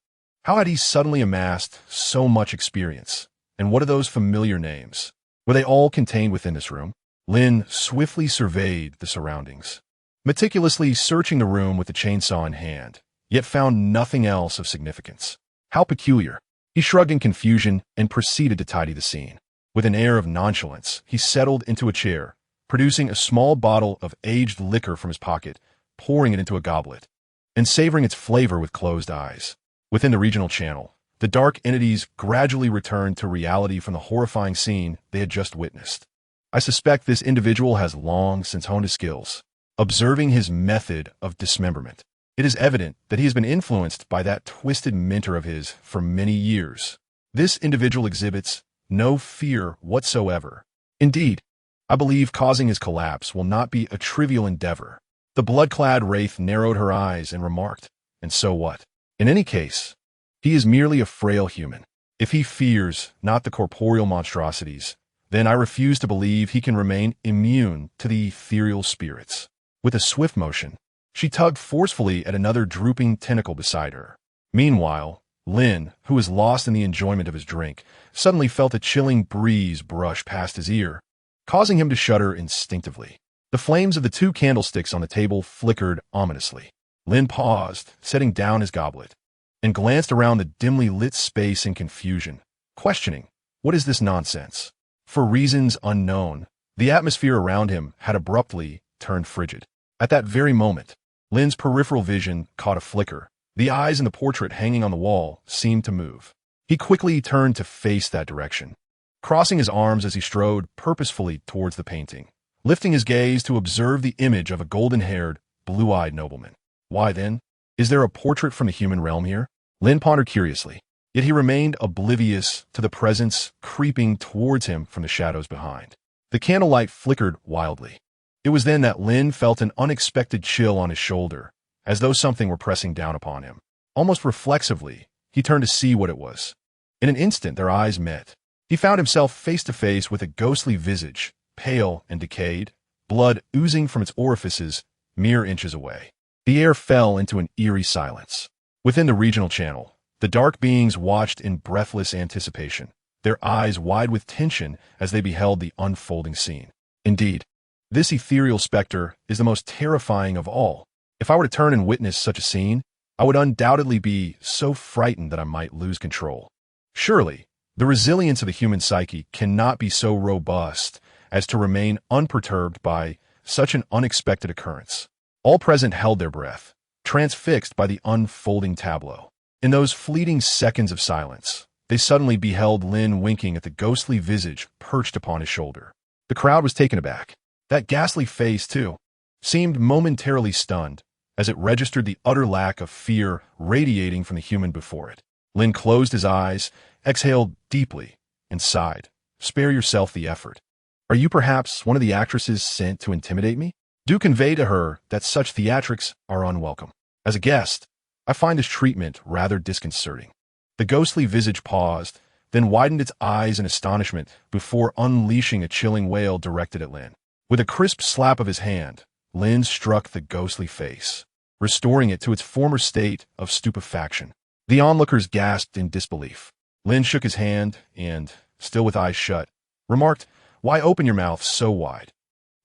How had he suddenly amassed so much experience? And what are those familiar names? Were they all contained within this room? Lin swiftly surveyed the surroundings, meticulously searching the room with the chainsaw in hand, yet found nothing else of significance. How peculiar. He shrugged in confusion and proceeded to tidy the scene. With an air of nonchalance, he settled into a chair, producing a small bottle of aged liquor from his pocket, pouring it into a goblet, and savoring its flavor with closed eyes. Within the regional channel, the dark entities gradually returned to reality from the horrifying scene they had just witnessed. I suspect this individual has long since honed his skills. Observing his method of dismemberment, it is evident that he has been influenced by that twisted mentor of his for many years. This individual exhibits no fear whatsoever. Indeed, I believe causing his collapse will not be a trivial endeavor. The blood-clad wraith narrowed her eyes and remarked, "And so what? In any case, he is merely a frail human. If he fears not the corporeal monstrosities, then I refuse to believe he can remain immune to the ethereal spirits." With a swift motion, she tugged forcefully at another drooping tentacle beside her. Meanwhile, Lin, who was lost in the enjoyment of his drink, suddenly felt a chilling breeze brush past his ear, causing him to shudder instinctively. The flames of the two candlesticks on the table flickered ominously. Lin paused, setting down his goblet, and glanced around the dimly lit space in confusion, questioning, what is this nonsense? For reasons unknown, the atmosphere around him had abruptly turned frigid. At that very moment, Lin's peripheral vision caught a flicker. The eyes in the portrait hanging on the wall seemed to move. He quickly turned to face that direction, crossing his arms as he strode purposefully towards the painting, lifting his gaze to observe the image of a golden-haired, blue-eyed nobleman. Why then? Is there a portrait from the human realm here? Lin pondered curiously, yet he remained oblivious to the presence creeping towards him from the shadows behind. The candlelight flickered wildly. It was then that Lin felt an unexpected chill on his shoulder, as though something were pressing down upon him. Almost reflexively, he turned to see what it was. In an instant, their eyes met. He found himself face to face with a ghostly visage, pale and decayed, blood oozing from its orifices mere inches away. The air fell into an eerie silence. Within the regional channel, the dark beings watched in breathless anticipation, their eyes wide with tension as they beheld the unfolding scene. Indeed, this ethereal specter is the most terrifying of all. If I were to turn and witness such a scene, I would undoubtedly be so frightened that I might lose control. Surely, the resilience of the human psyche cannot be so robust as to remain unperturbed by such an unexpected occurrence. All present held their breath, transfixed by the unfolding tableau. In those fleeting seconds of silence, they suddenly beheld Lin winking at the ghostly visage perched upon his shoulder. The crowd was taken aback. That ghastly face, too, seemed momentarily stunned as it registered the utter lack of fear radiating from the human before it. Lin closed his eyes, exhaled deeply, and sighed. "Spare yourself the effort. Are you perhaps one of the actresses sent to intimidate me? Do convey to her that such theatrics are unwelcome. As a guest, I find this treatment rather disconcerting." The ghostly visage paused, then widened its eyes in astonishment before unleashing a chilling wail directed at Lin. With a crisp slap of his hand, Lin struck the ghostly face, restoring it to its former state of stupefaction. The onlookers gasped in disbelief. Lin shook his hand and, still with eyes shut, remarked, "Why open your mouth so wide?"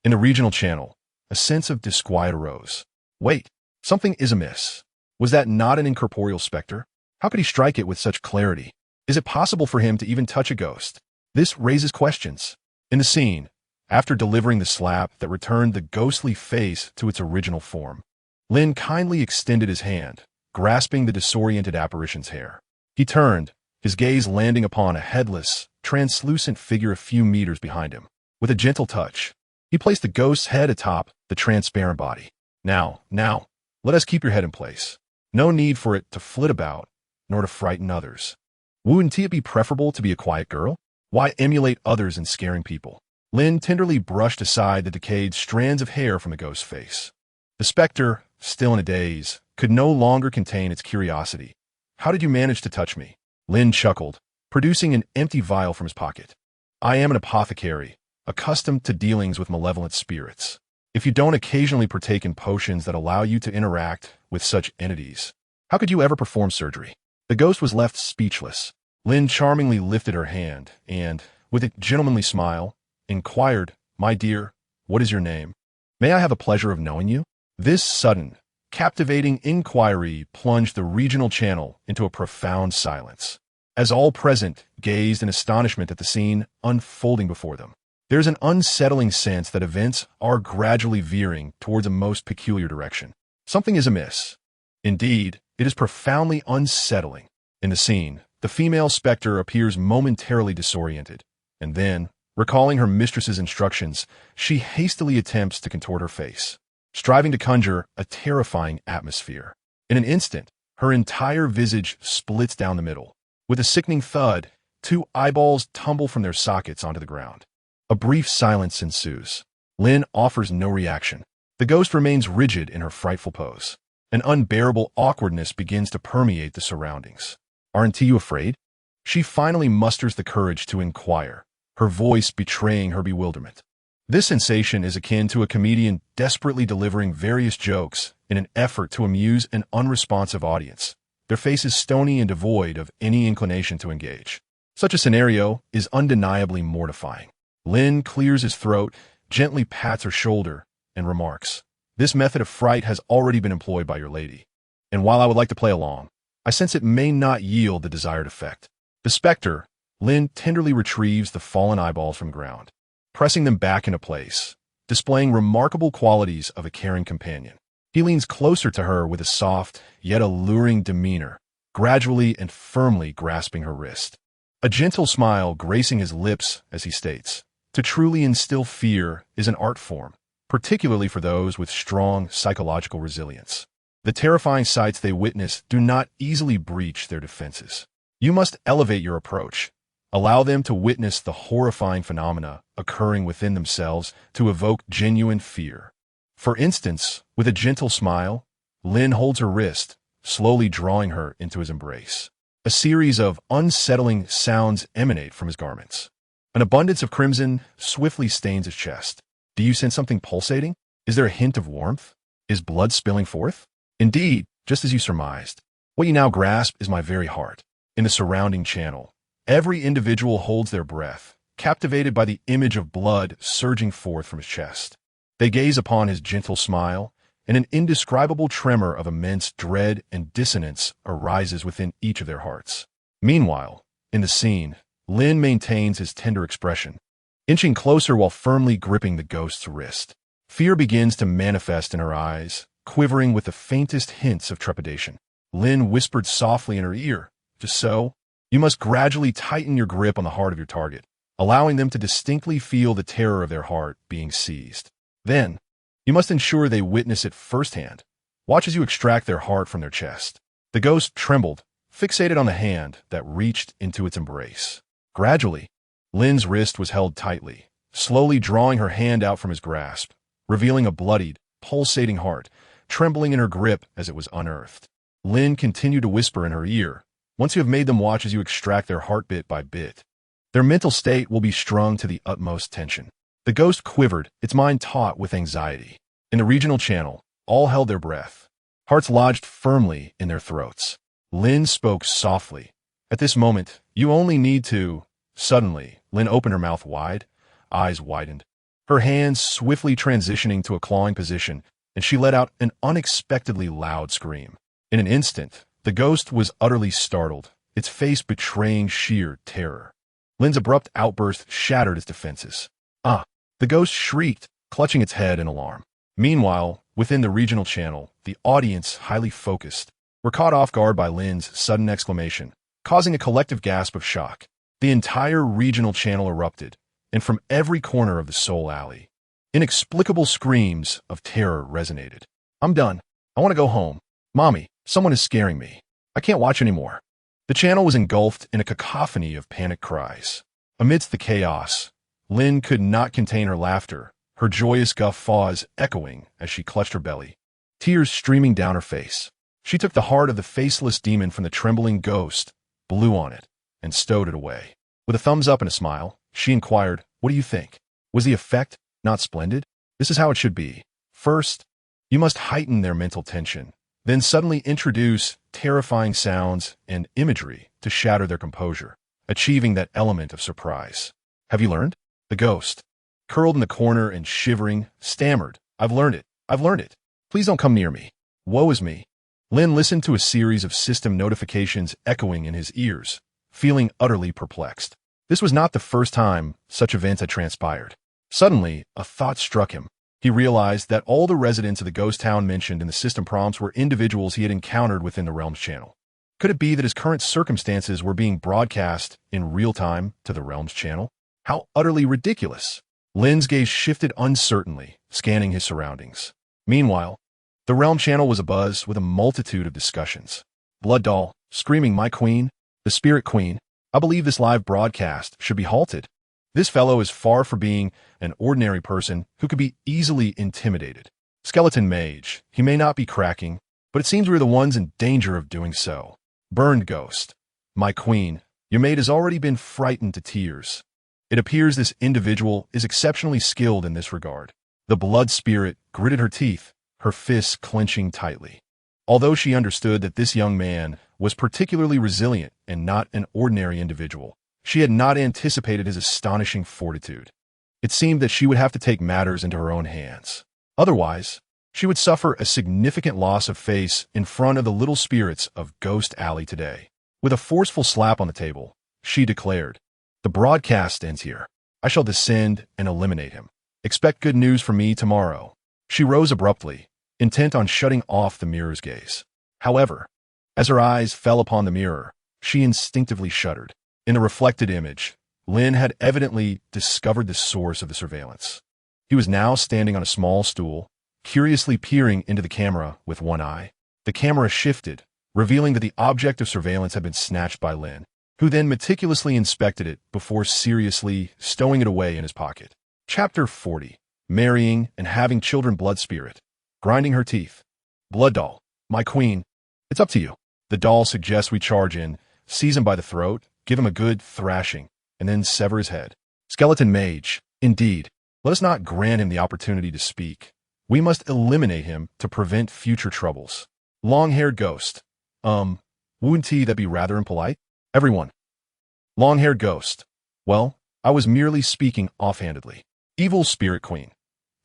In the regional channel, a sense of disquiet arose. Wait, something is amiss. Was that not an incorporeal specter? How could he strike it with such clarity? Is it possible for him to even touch a ghost? This raises questions. In the scene, after delivering the slap that returned the ghostly face to its original form, Lin kindly extended his hand, grasping the disoriented apparition's hair. He turned, his gaze landing upon a headless, translucent figure a few meters behind him. With a gentle touch, he placed the ghost's head atop the transparent body. Now, let us keep your head in place. No need for it to flit about, nor to frighten others. Wouldn't it be preferable to be a quiet girl? Why emulate others in scaring people? Lin tenderly brushed aside the decayed strands of hair from the ghost's face. The specter, still in a daze, could no longer contain its curiosity. "How did you manage to touch me?" Lin chuckled, producing an empty vial from his pocket. "I am an apothecary, accustomed to dealings with malevolent spirits. If you don't occasionally partake in potions that allow you to interact with such entities, how could you ever perform surgery?" The ghost was left speechless. Lin charmingly lifted her hand and, with a gentlemanly smile, inquired, "My dear, what is your name? May I have the pleasure of knowing you?" This sudden, captivating inquiry plunged the regional channel into a profound silence, as all present gazed in astonishment at the scene unfolding before them. There's an unsettling sense that events are gradually veering towards a most peculiar direction. Something is amiss. Indeed, it is profoundly unsettling. In the scene, the female specter appears momentarily disoriented, and then, recalling her mistress's instructions, she hastily attempts to contort her face, striving to conjure a terrifying atmosphere. In an instant, her entire visage splits down the middle. With a sickening thud, 2 eyeballs tumble from their sockets onto the ground. A brief silence ensues. Lin offers no reaction. The ghost remains rigid in her frightful pose. An unbearable awkwardness begins to permeate the surroundings. "Aren't you afraid?" She finally musters the courage to inquire, her voice betraying her bewilderment. This sensation is akin to a comedian desperately delivering various jokes in an effort to amuse an unresponsive audience, their faces stony and devoid of any inclination to engage. Such a scenario is undeniably mortifying. Lin clears his throat, gently pats her shoulder, and remarks, "This method of fright has already been employed by your lady, and while I would like to play along, I sense it may not yield the desired effect." The specter, Lin tenderly retrieves the fallen eyeballs from the ground, pressing them back into place, displaying remarkable qualities of a caring companion. He leans closer to her with a soft, yet alluring demeanor, gradually and firmly grasping her wrist. A gentle smile gracing his lips as he states, "To truly instill fear is an art form, particularly for those with strong psychological resilience. The terrifying sights they witness do not easily breach their defenses. You must elevate your approach. Allow them to witness the horrifying phenomena occurring within themselves to evoke genuine fear." For instance, with a gentle smile, Lin holds her wrist, slowly drawing her into his embrace. A series of unsettling sounds emanate from his garments. An abundance of crimson swiftly stains his chest. Do you sense something pulsating? Is there a hint of warmth? Is blood spilling forth? Indeed, just as you surmised. What you now grasp is my very heart. In the surrounding channel, every individual holds their breath, captivated by the image of blood surging forth from his chest. They gaze upon his gentle smile, and an indescribable tremor of immense dread and dissonance arises within each of their hearts. Meanwhile, in the scene, Lin maintains his tender expression, inching closer while firmly gripping the ghost's wrist. Fear begins to manifest in her eyes, quivering with the faintest hints of trepidation. Lin whispered softly in her ear, "Just so, you must gradually tighten your grip on the heart of your target, allowing them to distinctly feel the terror of their heart being seized. Then, you must ensure they witness it firsthand. Watch as you extract their heart from their chest." The ghost trembled, fixated on the hand that reached into its embrace. Gradually, Lin's wrist was held tightly, slowly drawing her hand out from his grasp, revealing a bloodied, pulsating heart, trembling in her grip as it was unearthed. Lin continued to whisper in her ear, "Once you have made them watch as you extract their heart bit by bit, their mental state will be strung to the utmost tension." The ghost quivered, its mind taut with anxiety. In the regional channel, all held their breath, hearts lodged firmly in their throats. Lin spoke softly. "At this moment, you only need to—" Suddenly, Lin opened her mouth wide, eyes widened, her hands swiftly transitioning to a clawing position, and she let out an unexpectedly loud scream. In an instant, the ghost was utterly startled, its face betraying sheer terror. Lin's abrupt outburst shattered its defenses. "Ah!" The ghost shrieked, clutching its head in alarm. Meanwhile, within the regional channel, the audience, highly focused, were caught off guard by Lin's sudden exclamation, causing a collective gasp of shock. The entire regional channel erupted, and from every corner of the Soul Alley, inexplicable screams of terror resonated. "I'm done. I want to go home. Mommy, someone is scaring me. I can't watch anymore." The channel was engulfed in a cacophony of panic cries. Amidst the chaos, Lin could not contain her laughter, her joyous guffaws echoing as she clutched her belly, tears streaming down her face. She took the heart of the faceless demon from the trembling ghost, blew on it, and stowed it away. With a thumbs up and a smile, she inquired, "What do you think? Was the effect not splendid? This is how it should be. First, you must heighten their mental tension, then suddenly introduce terrifying sounds and imagery to shatter their composure, achieving that element of surprise. Have you learned? The ghost, curled in the corner and shivering, stammered, I've learned it. I've learned it. Please don't come near me. Woe is me. Lin listened to a series of system notifications echoing in his ears, feeling utterly perplexed. This was not the first time such events had transpired. Suddenly, a thought struck him. He realized that all the residents of the ghost town mentioned in the system prompts were individuals he had encountered within the Realms channel. Could it be that his current circumstances were being broadcast in real time to the Realms channel? How utterly ridiculous! Lin's gaze shifted uncertainly, scanning his surroundings. Meanwhile, the Realm channel was abuzz with a multitude of discussions. Blood Doll, screaming, my queen, the Spirit Queen, I believe this live broadcast should be halted. This fellow is far from being an ordinary person who could be easily intimidated. Skeleton Mage, he may not be cracking, but it seems we're the ones in danger of doing so. Burned Ghost, my queen, your maid has already been frightened to tears. It appears this individual is exceptionally skilled in this regard. The Blood Spirit gritted her teeth, her fists clenching tightly. Although she understood that this young man was particularly resilient and not an ordinary individual, she had not anticipated his astonishing fortitude. It seemed that she would have to take matters into her own hands. Otherwise, she would suffer a significant loss of face in front of the little spirits of Ghost Alley today. With a forceful slap on the table, she declared, the broadcast ends here. I shall descend and eliminate him. Expect good news from me tomorrow. She rose abruptly, intent on shutting off the mirror's gaze. However, as her eyes fell upon the mirror, she instinctively shuddered. In the reflected image, Lin had evidently discovered the source of the surveillance. He was now standing on a small stool, curiously peering into the camera with one eye. The camera shifted, revealing that the object of surveillance had been snatched by Lin, who then meticulously inspected it before seriously stowing it away in his pocket. Chapter 40. Marrying and Having Children. Blood Spirit, grinding her teeth. Blood Doll, my queen, it's up to you. The doll suggests we charge in, seize him by the throat, give him a good thrashing, and then sever his head. Skeleton Mage, indeed, let us not grant him the opportunity to speak. We must eliminate him to prevent future troubles. Long-haired Ghost, wouldn't that be rather impolite? Everyone. Long-haired Ghost, well, I was merely speaking offhandedly. Evil Spirit Queen,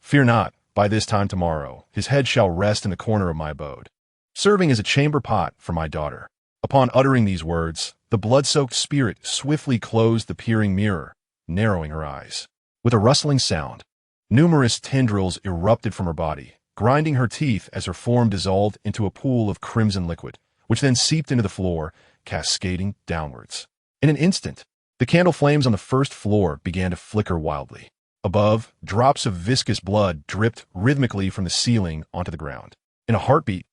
fear not, by this time tomorrow, his head shall rest in the corner of my abode, serving as a chamber pot for my daughter. Upon uttering these words, the blood-soaked spirit swiftly closed the peering mirror, narrowing her eyes. With a rustling sound, numerous tendrils erupted from her body, grinding her teeth as her form dissolved into a pool of crimson liquid, which then seeped into the floor, cascading downwards. In an instant, the candle flames on the first floor began to flicker wildly. Above, drops of viscous blood dripped rhythmically from the ceiling onto the ground. In a heartbeat,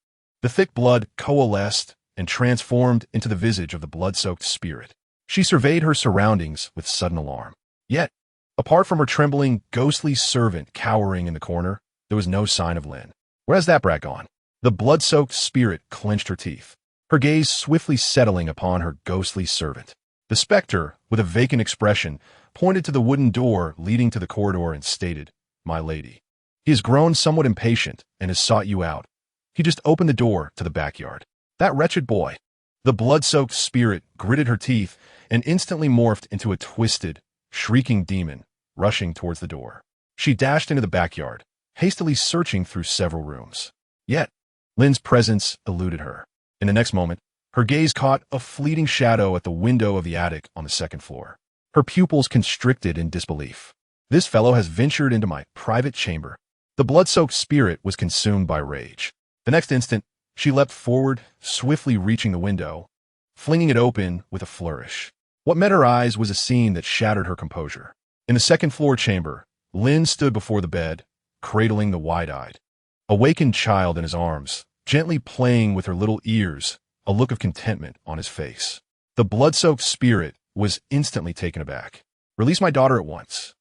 the thick blood coalesced and transformed into the visage of the blood-soaked spirit. She surveyed her surroundings with sudden alarm. Yet, apart from her trembling, ghostly servant cowering in the corner, there was no sign of Lin. Where's that brat gone? The blood-soaked spirit clenched her teeth, her gaze swiftly settling upon her ghostly servant. The specter, with a vacant expression, pointed to the wooden door leading to the corridor and stated, my lady. He has grown somewhat impatient and has sought you out. He just opened the door to the backyard. That wretched boy. The blood-soaked spirit gritted her teeth and instantly morphed into a twisted, shrieking demon, rushing towards the door. She dashed into the backyard, hastily searching through several rooms. Yet, Lin's presence eluded her. In the next moment, her gaze caught a fleeting shadow at the window of the attic on the second floor. Her pupils constricted in disbelief. This fellow has ventured into my private chamber. The blood-soaked spirit was consumed by rage. The next instant, she leapt forward, swiftly reaching the window, flinging it open with a flourish. What met her eyes was a scene that shattered her composure. In the second-floor chamber, Lin stood before the bed, cradling the wide-eyed, awakened child in his arms, gently playing with her little ears, a look of contentment on his face. The blood-soaked spirit was instantly taken aback. Release my daughter at once.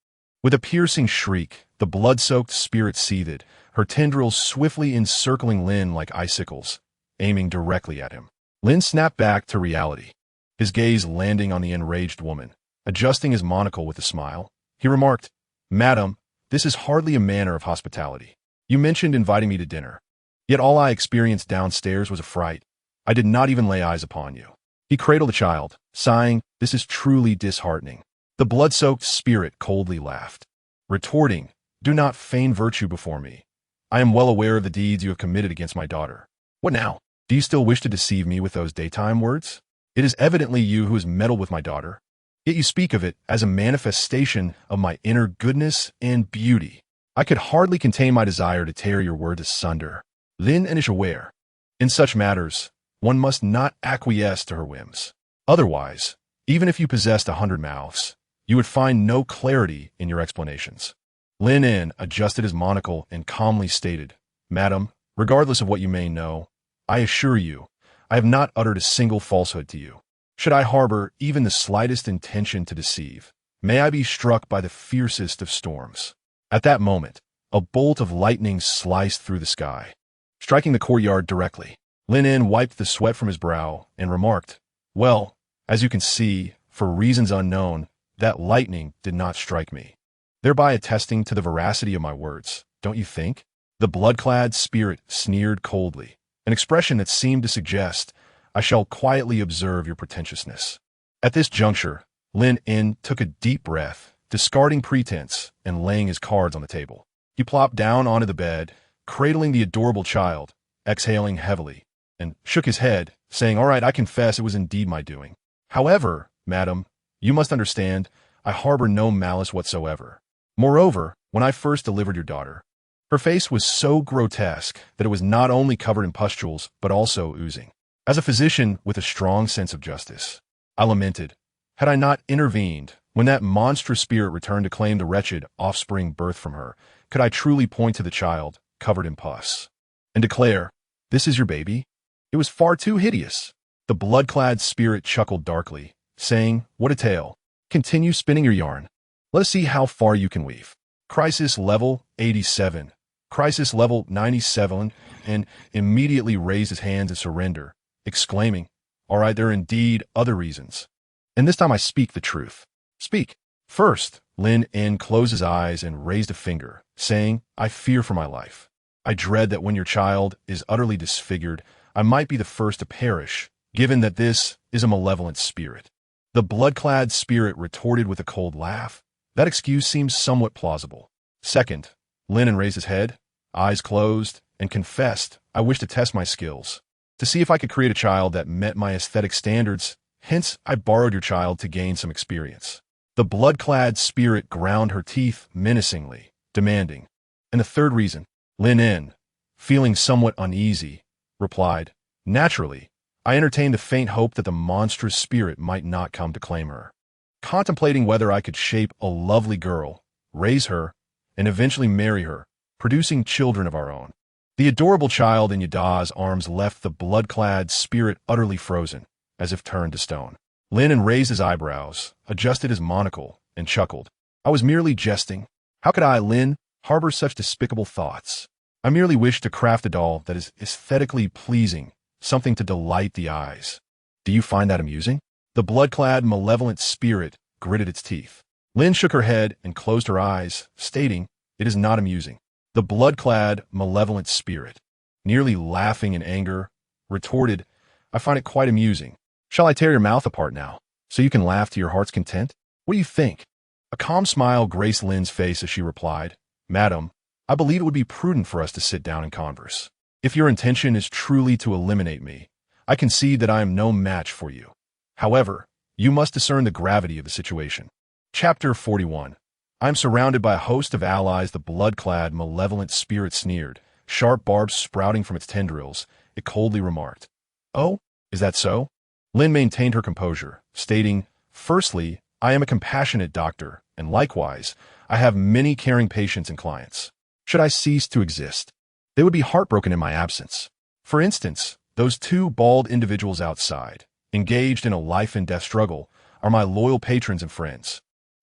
With a piercing shriek, the blood-soaked spirit seethed, her tendrils swiftly encircling Lin like icicles, aiming directly at him. Lin snapped back to reality, his gaze landing on the enraged woman. Adjusting his monocle with a smile, he remarked, Madam, this is hardly a manner of hospitality. You mentioned inviting me to dinner. Yet all I experienced downstairs was a fright. I did not even lay eyes upon you. He cradled the child, sighing, "This is truly disheartening." The blood-soaked spirit coldly laughed, retorting, "Do not feign virtue before me. I am well aware of the deeds you have committed against my daughter. What now? Do you still wish to deceive me with those daytime words? It is evidently you who has meddled with my daughter. Yet you speak of it as a manifestation of my inner goodness and beauty. I could hardly contain my desire to tear your words asunder." Lin Yun is aware. In such matters, one must not acquiesce to her whims. Otherwise, even if you possessed 100 mouths, you would find no clarity in your explanations. Lin Yun adjusted his monocle and calmly stated, "Madam, regardless of what you may know, I assure you, I have not uttered a single falsehood to you. Should I harbor even the slightest intention to deceive, may I be struck by the fiercest of storms." At that moment, a bolt of lightning sliced through the sky, striking the courtyard directly. Lin Yun wiped the sweat from his brow and remarked, "Well, as you can see, for reasons unknown, that lightning did not strike me," thereby attesting to the veracity of my words, don't you think? The blood-clad spirit sneered coldly, an expression that seemed to suggest, "I shall quietly observe your pretentiousness." At this juncture, Lin Yun took a deep breath, discarding pretense and laying his cards on the table. He plopped down onto the bed, cradling the adorable child, exhaling heavily, and shook his head, saying, "All right, I confess it was indeed my doing. However, madam, you must understand, I harbor no malice whatsoever. Moreover, when I first delivered your daughter, her face was so grotesque that it was not only covered in pustules, but also oozing. As a physician with a strong sense of justice, I lamented, had I not intervened, when that monstrous spirit returned to claim the wretched offspring birthed from her, could I truly point to the child, covered in pus, and declare, 'This is your baby?' It was far too hideous." The blood-clad spirit chuckled darkly, saying, "What a tale. Continue spinning your yarn. Let us see how far you can weave." Crisis level 87. Crisis level 97, and immediately raised his hands in surrender, exclaiming, "All right, there are indeed other reasons. And this time I speak the truth." "Speak." First, Lin Yun closed his eyes and raised a finger, saying, "I fear for my life. I dread that when your child is utterly disfigured, I might be the first to perish, given that this is a malevolent spirit." The blood-clad spirit retorted with a cold laugh. That excuse seems somewhat plausible. Second, Lin Yun raised his head, eyes closed, and confessed, "I wish to test my skills, to see if I could create a child that met my aesthetic standards. Hence, I borrowed your child to gain some experience." The blood-clad spirit ground her teeth menacingly, demanding, "And the third reason?" Lin Yun, feeling somewhat uneasy, replied, "Naturally, I entertained a faint hope that the monstrous spirit might not come to claim her, contemplating whether I could shape a lovely girl, raise her, and eventually marry her, producing children of our own." The adorable child in Yada's arms left the blood-clad spirit utterly frozen, as if turned to stone. Lin Yun raised his eyebrows, adjusted his monocle, and chuckled. "I was merely jesting. How could I, Lin, harbor such despicable thoughts? I merely wished to craft a doll that is aesthetically pleasing, something to delight the eyes. Do you find that amusing?" The blood-clad malevolent spirit gritted its teeth. Lin shook her head and closed her eyes, stating, "It is not amusing." The blood-clad malevolent spirit, nearly laughing in anger, retorted, "I find it quite amusing. Shall I tear your mouth apart now, so you can laugh to your heart's content? What do you think?" A calm smile graced Lin's face as she replied, "Madam, I believe it would be prudent for us to sit down and converse. If your intention is truly to eliminate me, I concede that I am no match for you. However, you must discern the gravity of the situation." Chapter 41. I am surrounded by a host of allies. The blood-clad, malevolent spirit sneered, sharp barbs sprouting from its tendrils. It coldly remarked, "Oh, is that so?" Lin maintained her composure, stating, "Firstly, I am a compassionate doctor, and likewise, I have many caring patients and clients. Should I cease to exist, they would be heartbroken in my absence. For instance, those two bald individuals outside, engaged in a life-and-death struggle, are my loyal patrons and friends."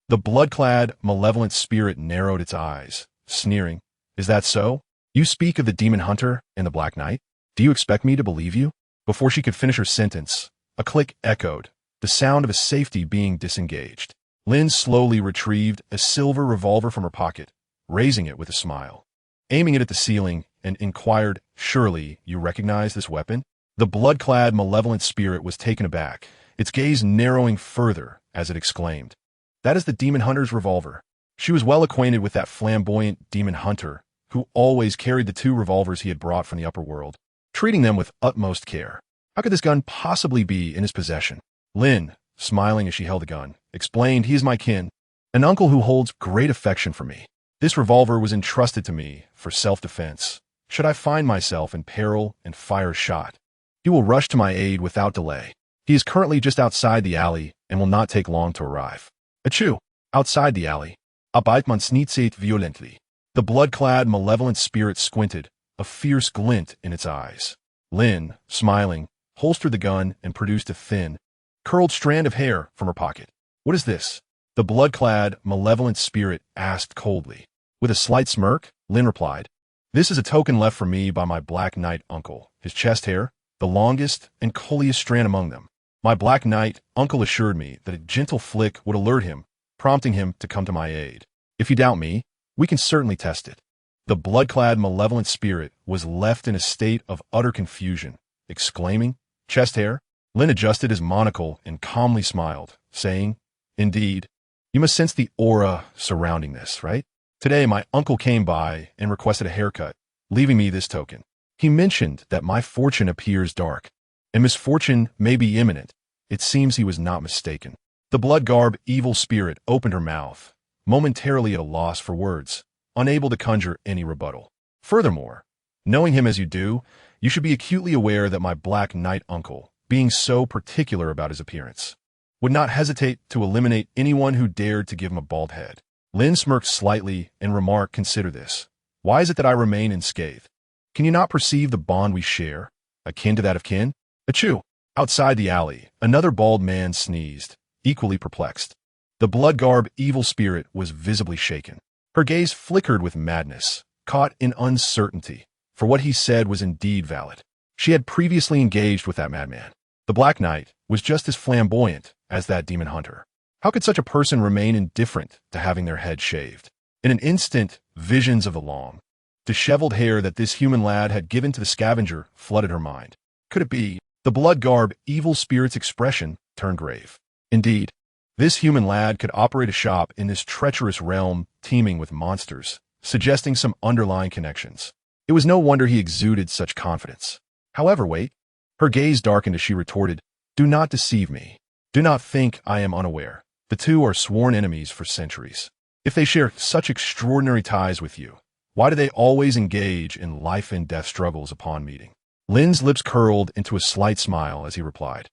The blood-clad, malevolent spirit narrowed its eyes, sneering, "Is that so? You speak of the demon hunter and the Black Knight? Do you expect me to believe you?" Before she could finish her sentence, a click echoed, the sound of a safety being disengaged. Lin slowly retrieved a silver revolver from her pocket, raising it with a smile. Aiming it at the ceiling, and inquired, "Surely you recognize this weapon?" The blood-clad, malevolent spirit was taken aback, its gaze narrowing further as it exclaimed, "That is the demon hunter's revolver." She was well acquainted with that flamboyant demon hunter, who always carried the two revolvers he had brought from the upper world, treating them with utmost care. How could this gun possibly be in his possession? Lin, smiling as she held the gun, explained, "He is my kin, an uncle who holds great affection for me. This revolver was entrusted to me for self-defense. Should I find myself in peril and fire a shot, he will rush to my aid without delay. He is currently just outside the alley and will not take long to arrive." Achoo! Outside the alley. Abeit man sneezet violently. The blood-clad, malevolent spirit squinted, a fierce glint in its eyes. Lin, smiling, holstered the gun and produced a thin, curled strand of hair from her pocket. "What is this?" the blood-clad, malevolent spirit asked coldly. With a slight smirk, Lin replied, "This is a token left for me by my Black Knight uncle, his chest hair, the longest and coolest strand among them. My Black Knight uncle assured me that a gentle flick would alert him, prompting him to come to my aid. If you doubt me, we can certainly test it." The blood-clad, malevolent spirit was left in a state of utter confusion, exclaiming, "Chest hair?" Lin adjusted his monocle and calmly smiled, saying, "Indeed, you must sense the aura surrounding this, right? Today my uncle came by and requested a haircut, leaving me this token. He mentioned that my fortune appears dark, and misfortune may be imminent." It seems he was not mistaken. The blood-garbed evil spirit opened her mouth, momentarily at a loss for words, unable to conjure any rebuttal. "Furthermore, knowing him as you do, you should be acutely aware that my Black Knight uncle, being so particular about his appearance, would not hesitate to eliminate anyone who dared to give him a bald head." Lin smirked slightly and remarked, "Consider this. Why is it that I remain unscathed? Can you not perceive the bond we share, akin to that of kin?" Achoo! Outside the alley, another bald man sneezed, equally perplexed. The blood-garbed evil spirit was visibly shaken. Her gaze flickered with madness, caught in uncertainty, for what he said was indeed valid. She had previously engaged with that madman. The Black Knight was just as flamboyant as that demon hunter. How could such a person remain indifferent to having their head shaved? In an instant, visions of the long, disheveled hair that this human lad had given to the scavenger flooded her mind. Could it be? The blood-garbed evil spirit's expression turned grave. Indeed, this human lad could operate a shop in this treacherous realm teeming with monsters, suggesting some underlying connections. It was no wonder he exuded such confidence. However, wait. Her gaze darkened as she retorted, "Do not deceive me. Do not think I am unaware. The two are sworn enemies for centuries. If they share such extraordinary ties with you, why do they always engage in life and death struggles upon meeting?" Lin's lips curled into a slight smile as he replied,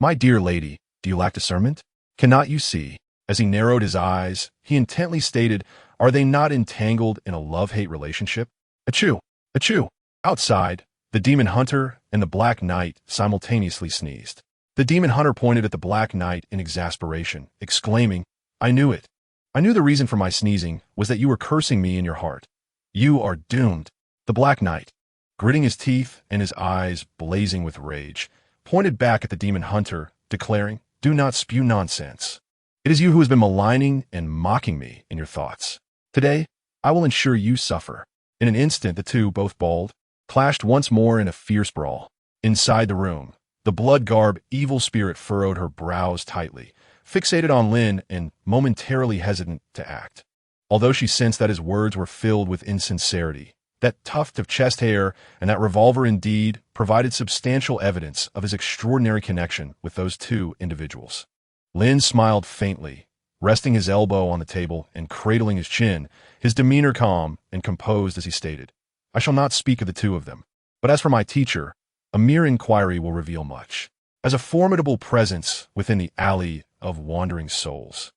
"My dear lady, do you lack discernment? Cannot you see?" As he narrowed his eyes, he intently stated, "Are they not entangled in a love-hate relationship?" Achoo! Achoo! Outside, the demon hunter and the Black Knight simultaneously sneezed. The demon hunter pointed at the Black Knight in exasperation, exclaiming, "I knew it. I knew the reason for my sneezing was that you were cursing me in your heart. You are doomed." The Black Knight, gritting his teeth and his eyes blazing with rage, pointed back at the demon hunter, declaring, "Do not spew nonsense. It is you who has been maligning and mocking me in your thoughts. Today, I will ensure you suffer." In an instant, the two, both bald, clashed once more in a fierce brawl. Inside the room, the blood-garbed evil spirit furrowed her brows tightly, fixated on Lin and momentarily hesitant to act. Although she sensed that his words were filled with insincerity, that tuft of chest hair and that revolver indeed provided substantial evidence of his extraordinary connection with those two individuals. Lin smiled faintly, resting his elbow on the table and cradling his chin, his demeanor calm and composed as he stated, "I shall not speak of the two of them, but as for my teacher, a mere inquiry will reveal much. As a formidable presence within the alley of wandering souls,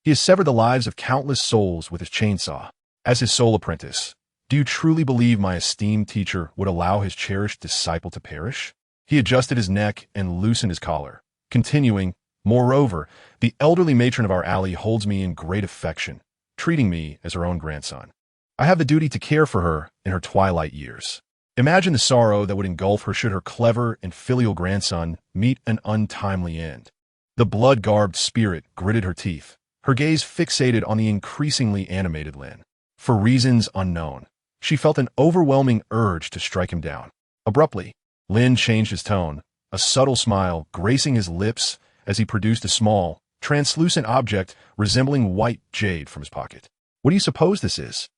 he has severed the lives of countless souls with his chainsaw. As his sole apprentice, do you truly believe my esteemed teacher would allow his cherished disciple to perish?" He adjusted his neck and loosened his collar, continuing, "Moreover, the elderly matron of our alley holds me in great affection, treating me as her own grandson. I have the duty to care for her in her twilight years. Imagine the sorrow that would engulf her should her clever and filial grandson meet an untimely end." The blood-garbed spirit gritted her teeth, her gaze fixated on the increasingly animated Lin. For reasons unknown, She felt an overwhelming urge to strike him down. Abruptly, Lin changed his tone, a subtle smile gracing his lips as he produced a small, translucent object resembling white jade from his pocket. What do you suppose this is?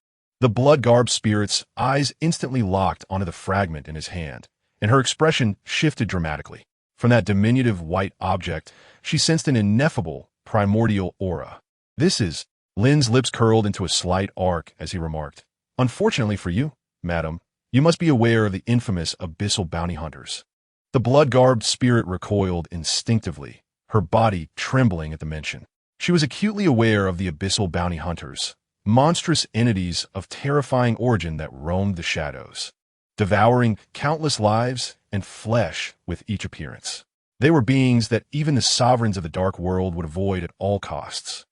The blood-garbed spirit's eyes instantly locked onto the fragment in his hand, and her expression shifted dramatically. From that diminutive white object, she sensed an ineffable, primordial aura. This is... Lin's lips curled into a slight arc as he remarked, "Unfortunately for you, madam, you must be aware of the infamous abyssal bounty hunters." The blood-garbed spirit recoiled instinctively, her body trembling at the mention. She was acutely aware of the abyssal bounty hunters, monstrous entities of terrifying origin that roamed the shadows, devouring countless lives and flesh with each appearance. They were beings that even the sovereigns of the dark world would avoid at all costs.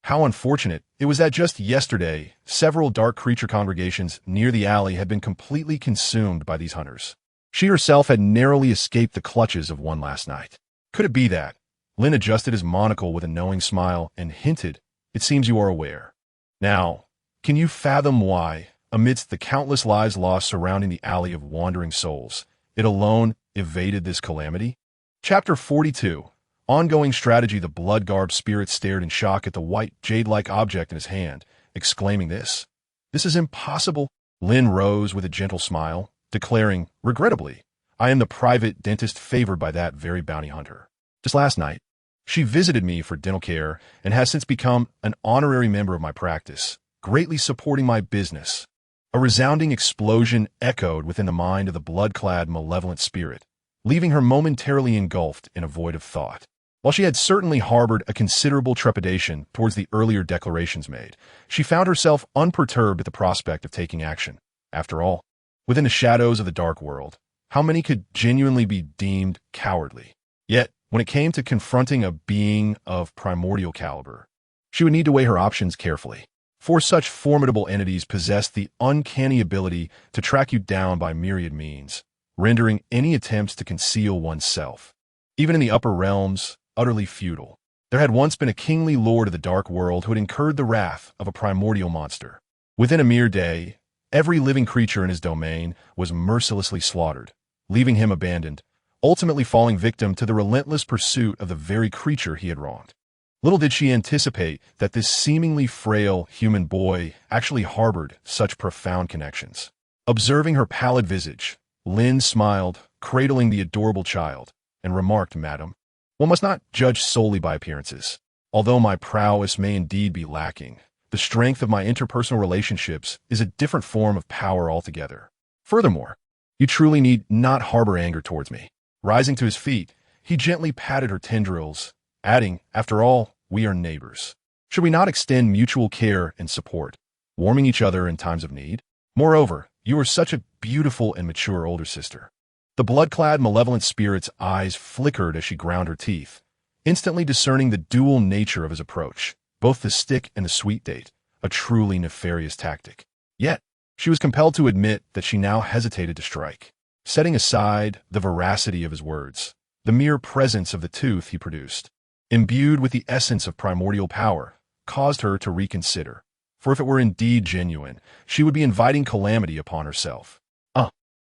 How unfortunate it was that just yesterday, several dark creature congregations near the alley had been completely consumed by these hunters. She herself had narrowly escaped the clutches of one last night. Could it be that? Lin adjusted his monocle with a knowing smile and hinted, "It seems you are aware." Now, can you fathom why, amidst the countless lives lost surrounding the alley of wandering souls, it alone evaded this calamity? Chapter 42. Ongoing strategy. The blood-garbed spirit stared in shock at the white, jade-like object in his hand, exclaiming, This is impossible." Lin rose with a gentle smile, declaring, "Regrettably, I am the private dentist favored by that very bounty hunter. Just last night, she visited me for dental care and has since become an honorary member of my practice, greatly supporting my business." A resounding explosion echoed within the mind of the blood-clad, malevolent spirit, leaving her momentarily engulfed in a void of thought. While she had certainly harbored a considerable trepidation towards the earlier declarations made, she found herself unperturbed at the prospect of taking action. After all, within the shadows of the dark world, how many could genuinely be deemed cowardly? Yet, when it came to confronting a being of primordial caliber, she would need to weigh her options carefully. For such formidable entities possessed the uncanny ability to track you down by myriad means, rendering any attempts to conceal oneself, even in the upper realms, utterly futile. There had once been a kingly lord of the dark world who had incurred the wrath of a primordial monster. Within a mere day, every living creature in his domain was mercilessly slaughtered, leaving him abandoned, ultimately falling victim to the relentless pursuit of the very creature he had wronged. Little did she anticipate that this seemingly frail human boy actually harbored such profound connections. Observing her pallid visage, Lin smiled, cradling the adorable child, and remarked, "Madam, one must not judge solely by appearances. Although my prowess may indeed be lacking, the strength of my interpersonal relationships is a different form of power altogether. Furthermore, you truly need not harbor anger towards me." Rising to his feet, he gently patted her tendrils, adding, "After all, we are neighbors. Should we not extend mutual care and support, warming each other in times of need? Moreover, you are such a beautiful and mature older sister." The blood-clad, malevolent spirit's eyes flickered as she ground her teeth, instantly discerning the dual nature of his approach, both the stick and the sweet date, a truly nefarious tactic. Yet, she was compelled to admit that she now hesitated to strike. Setting aside the veracity of his words, the mere presence of the tooth he produced, imbued with the essence of primordial power, caused her to reconsider. For if it were indeed genuine, she would be inviting calamity upon herself.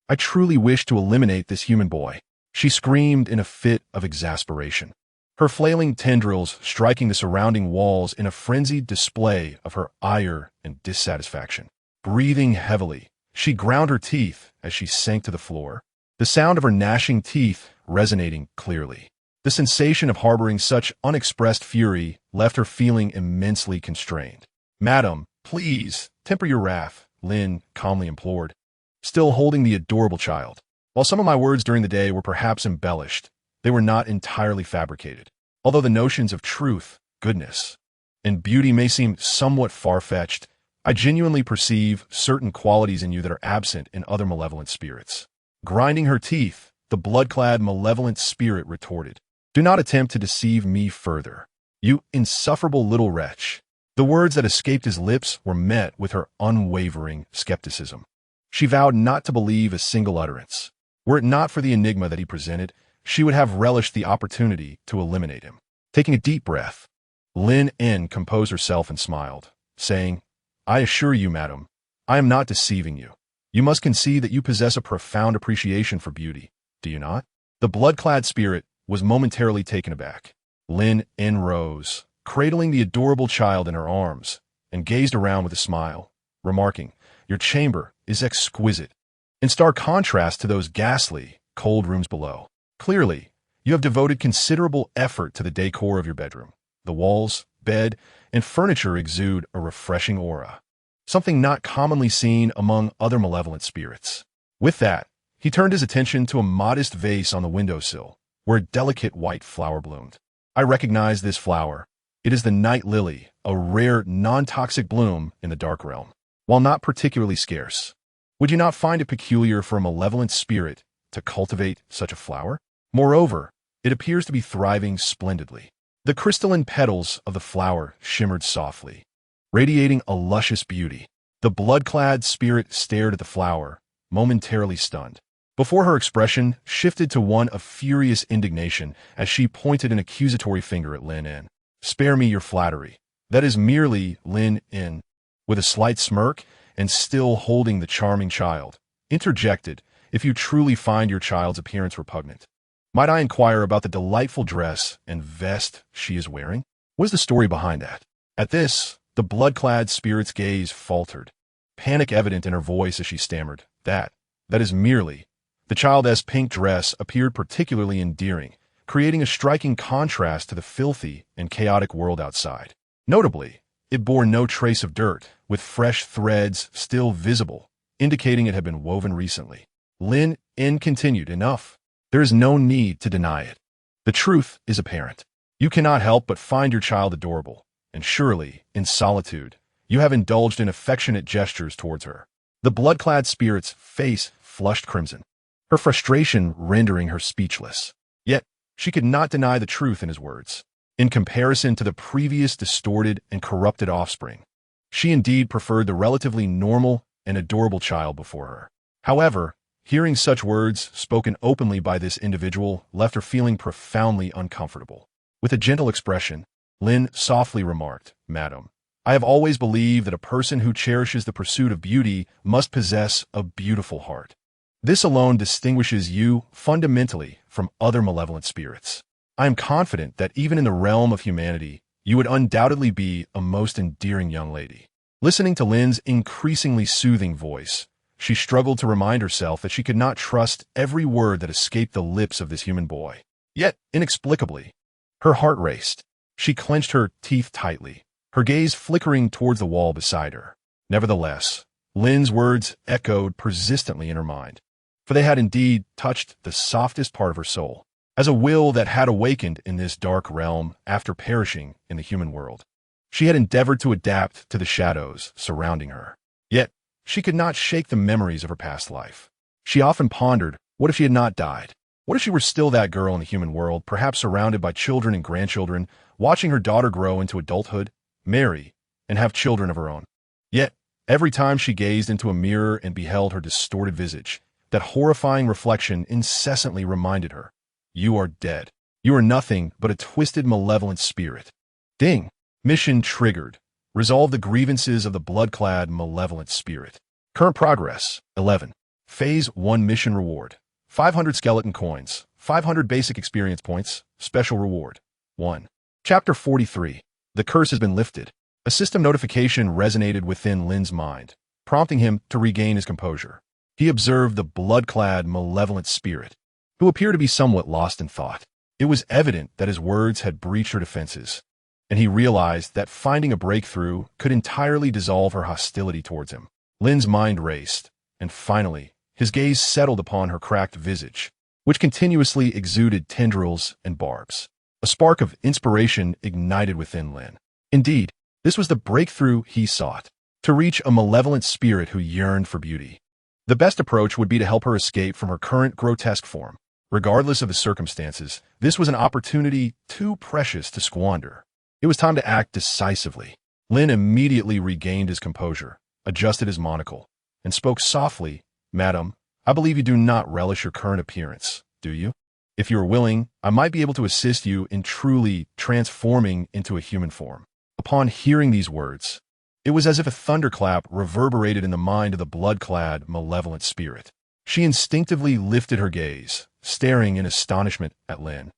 "I truly wish to eliminate this human boy," she screamed in a fit of exasperation, her flailing tendrils striking the surrounding walls in a frenzied display of her ire and dissatisfaction. Breathing heavily, she ground her teeth as she sank to the floor, the sound of her gnashing teeth resonating clearly. The sensation of harboring such unexpressed fury left her feeling immensely constrained. "Madam, please, temper your wrath," Lin calmly implored, still holding the adorable child. "While some of my words during the day were perhaps embellished, they were not entirely fabricated. Although the notions of truth, goodness, and beauty may seem somewhat far-fetched, I genuinely perceive certain qualities in you that are absent in other malevolent spirits." Grinding her teeth, the blood-clad, malevolent spirit retorted, "Do not attempt to deceive me further, you insufferable little wretch." The words that escaped his lips were met with her unwavering skepticism. She vowed not to believe a single utterance. Were it not for the enigma that he presented, she would have relished the opportunity to eliminate him. Taking a deep breath, Lin Yun composed herself and smiled, saying, "I assure you, madam, I am not deceiving you. You must concede that you possess a profound appreciation for beauty, do you not? The blood-clad spirit was momentarily taken aback. Lin Yun rose, cradling the adorable child in her arms, and gazed around with a smile, remarking, "Your chamber is exquisite, in stark contrast to those ghastly, cold rooms below. Clearly, you have devoted considerable effort to the decor of your bedroom. The walls, bed, and furniture exude a refreshing aura, something not commonly seen among other malevolent spirits." With that, he turned his attention to a modest vase on the windowsill, where a delicate white flower bloomed. "I recognize this flower. It is the night lily, a rare, non-toxic bloom in the dark realm. While not particularly scarce, would you not find it peculiar for a malevolent spirit to cultivate such a flower? Moreover, it appears to be thriving splendidly." The crystalline petals of the flower shimmered softly, radiating a luscious beauty. The blood-clad spirit stared at the flower, momentarily stunned, before her expression shifted to one of furious indignation as she pointed an accusatory finger at Lin Yun. "Spare me your flattery. That is merely Lin Yun," with a slight smirk and still holding the charming child, interjected, "if you truly find your child's appearance repugnant. Might I inquire about the delightful dress and vest she is wearing? What is the story behind that?" At this, the blood-clad spirit's gaze faltered, panic evident in her voice as she stammered, That is merely." The child's pink dress appeared particularly endearing, creating a striking contrast to the filthy and chaotic world outside. Notably, it bore no trace of dirt, with fresh threads still visible, indicating it had been woven recently. Lin Yun continued, "Enough. There is no need to deny it. The truth is apparent. You cannot help but find your child adorable, and surely, in solitude, you have indulged in affectionate gestures towards her." The blood-clad spirit's face flushed crimson, her frustration rendering her speechless. Yet, she could not deny the truth in his words. In comparison to the previous distorted and corrupted offspring, she indeed preferred the relatively normal and adorable child before her. However, hearing such words spoken openly by this individual left her feeling profoundly uncomfortable. With a gentle expression, Lin softly remarked, "Madam, I have always believed that a person who cherishes the pursuit of beauty must possess a beautiful heart. This alone distinguishes you fundamentally from other malevolent spirits. I am confident that even in the realm of humanity, you would undoubtedly be a most endearing young lady." Listening to Lin's increasingly soothing voice, she struggled to remind herself that she could not trust every word that escaped the lips of this human boy. Yet, inexplicably, her heart raced. She clenched her teeth tightly, her gaze flickering towards the wall beside her. Nevertheless, Lin's words echoed persistently in her mind, for they had indeed touched the softest part of her soul, as a will that had awakened in this dark realm after perishing in the human world. She had endeavored to adapt to the shadows surrounding her. Yet, she could not shake the memories of her past life. She often pondered, what if she had not died? What if she were still that girl in the human world, perhaps surrounded by children and grandchildren, watching her daughter grow into adulthood, marry, and have children of her own? Yet, every time she gazed into a mirror and beheld her distorted visage, that horrifying reflection incessantly reminded her, "You are dead. You are nothing but a twisted, malevolent spirit." Ding! Mission triggered. Resolve the grievances of the blood-clad, malevolent spirit. Current progress, 11. Phase 1 mission reward. 500 skeleton coins, 500 basic experience points, special reward. 1. Chapter 43. The curse has been lifted. A system notification resonated within Lin's mind, prompting him to regain his composure. He observed the blood-clad, malevolent spirit, who appeared to be somewhat lost in thought. It was evident that his words had breached her defenses, and he realized that finding a breakthrough could entirely dissolve her hostility towards him. Lin's mind raced, and finally, his gaze settled upon her cracked visage, which continuously exuded tendrils and barbs. A spark of inspiration ignited within Lin. Indeed, this was the breakthrough he sought, to reach a malevolent spirit who yearned for beauty. The best approach would be to help her escape from her current grotesque form. Regardless of the circumstances, this was an opportunity too precious to squander. It was time to act decisively. Lin immediately regained his composure, adjusted his monocle, and spoke softly, "Madam, I believe you do not relish your current appearance, do you? If you are willing, I might be able to assist you in truly transforming into a human form." Upon hearing these words, It was as if a thunderclap reverberated in the mind of the blood-clad, malevolent spirit. She instinctively lifted her gaze, staring in astonishment at Lin,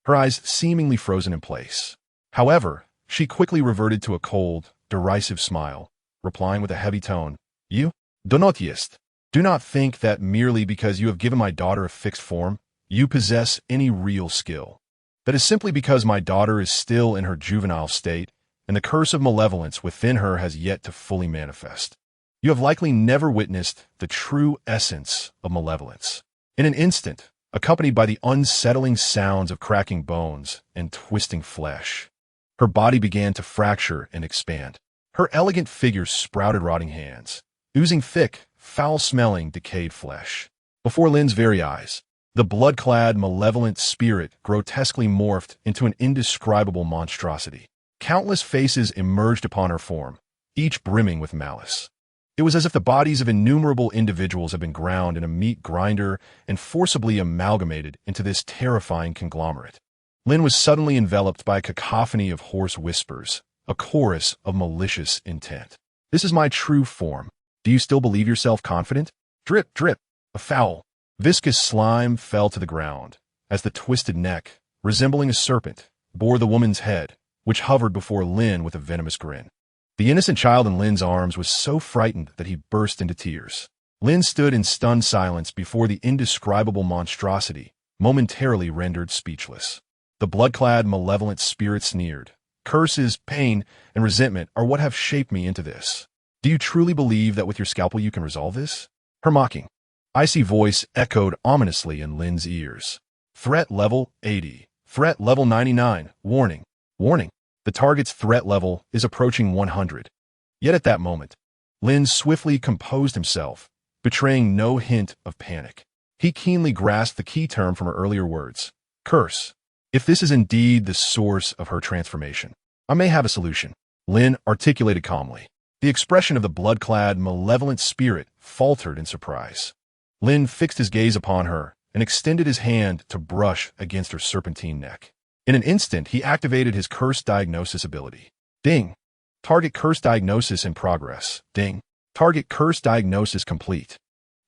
her eyes seemingly frozen in place. However, she quickly reverted to a cold, derisive smile, replying with a heavy tone, "You, donotist, do not think that merely because you have given my daughter a fixed form, you possess any real skill. That is simply because my daughter is still in her juvenile state, and the curse of malevolence within her has yet to fully manifest. You have likely never witnessed the true essence of malevolence." In an instant, accompanied by the unsettling sounds of cracking bones and twisting flesh, her body began to fracture and expand. Her elegant figure sprouted rotting hands, oozing thick, foul-smelling, decayed flesh. Before Lin's very eyes, the blood-clad, malevolent spirit grotesquely morphed into an indescribable monstrosity. Countless faces emerged upon her form, each brimming with malice. It was as if the bodies of innumerable individuals had been ground in a meat grinder and forcibly amalgamated into this terrifying conglomerate. Lin was suddenly enveloped by a cacophony of hoarse whispers, a chorus of malicious intent. "This is my true form. Do you still believe yourself confident?" Drip, drip. A foul, viscous slime fell to the ground as the twisted neck, resembling a serpent, bore the woman's head, which hovered before Lin with a venomous grin. The innocent child in Lin's arms was so frightened that he burst into tears. Lin stood in stunned silence before the indescribable monstrosity, momentarily rendered speechless. The blood-clad, malevolent spirit sneered. "Curses, pain, and resentment are what have shaped me into this. Do you truly believe that with your scalpel you can resolve this?" Her mocking, icy voice echoed ominously in Lin's ears. "Threat level 80. Threat level 99. Warning. Warning. The target's threat level is approaching 100. Yet at that moment, Lin swiftly composed himself, betraying no hint of panic. He keenly grasped the key term from her earlier words. Curse. If this is indeed the source of her transformation, I may have a solution, Lin articulated calmly. The expression of the blood-clad, malevolent spirit faltered in surprise. Lin fixed his gaze upon her and extended his hand to brush against her serpentine neck. In an instant, he activated his curse diagnosis ability. Ding. Target curse diagnosis in progress. Ding. Target curse diagnosis complete.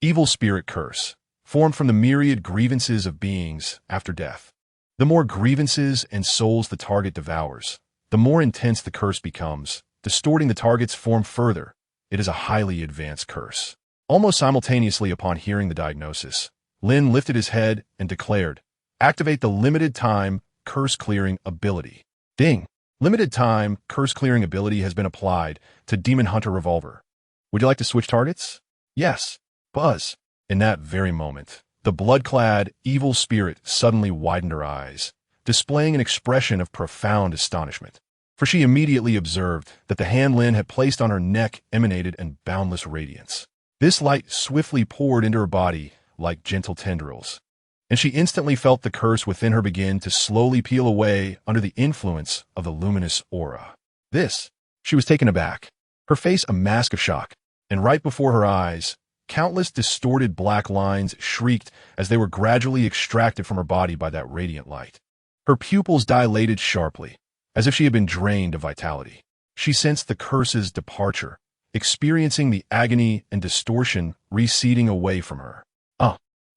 Evil spirit curse, formed from the myriad grievances of beings after death. The more grievances and souls the target devours, the more intense the curse becomes, distorting the target's form further. It is a highly advanced curse. Almost simultaneously upon hearing the diagnosis, Lin lifted his head and declared, "Activate the limited time curse clearing ability." Ding. Limited time curse clearing ability has been applied to Demon Hunter Revolver. Would you like to switch targets? Yes. Buzz. In that very moment, the blood-clad, evil spirit suddenly widened her eyes, displaying an expression of profound astonishment. For she immediately observed that the hand Lin had placed on her neck emanated in boundless radiance. This light swiftly poured into her body like gentle tendrils, and she instantly felt the curse within her begin to slowly peel away under the influence of the luminous aura. She was taken aback, her face a mask of shock, and right before her eyes, countless distorted black lines shrieked as they were gradually extracted from her body by that radiant light. Her pupils dilated sharply, as if she had been drained of vitality. She sensed the curse's departure, experiencing the agony and distortion receding away from her.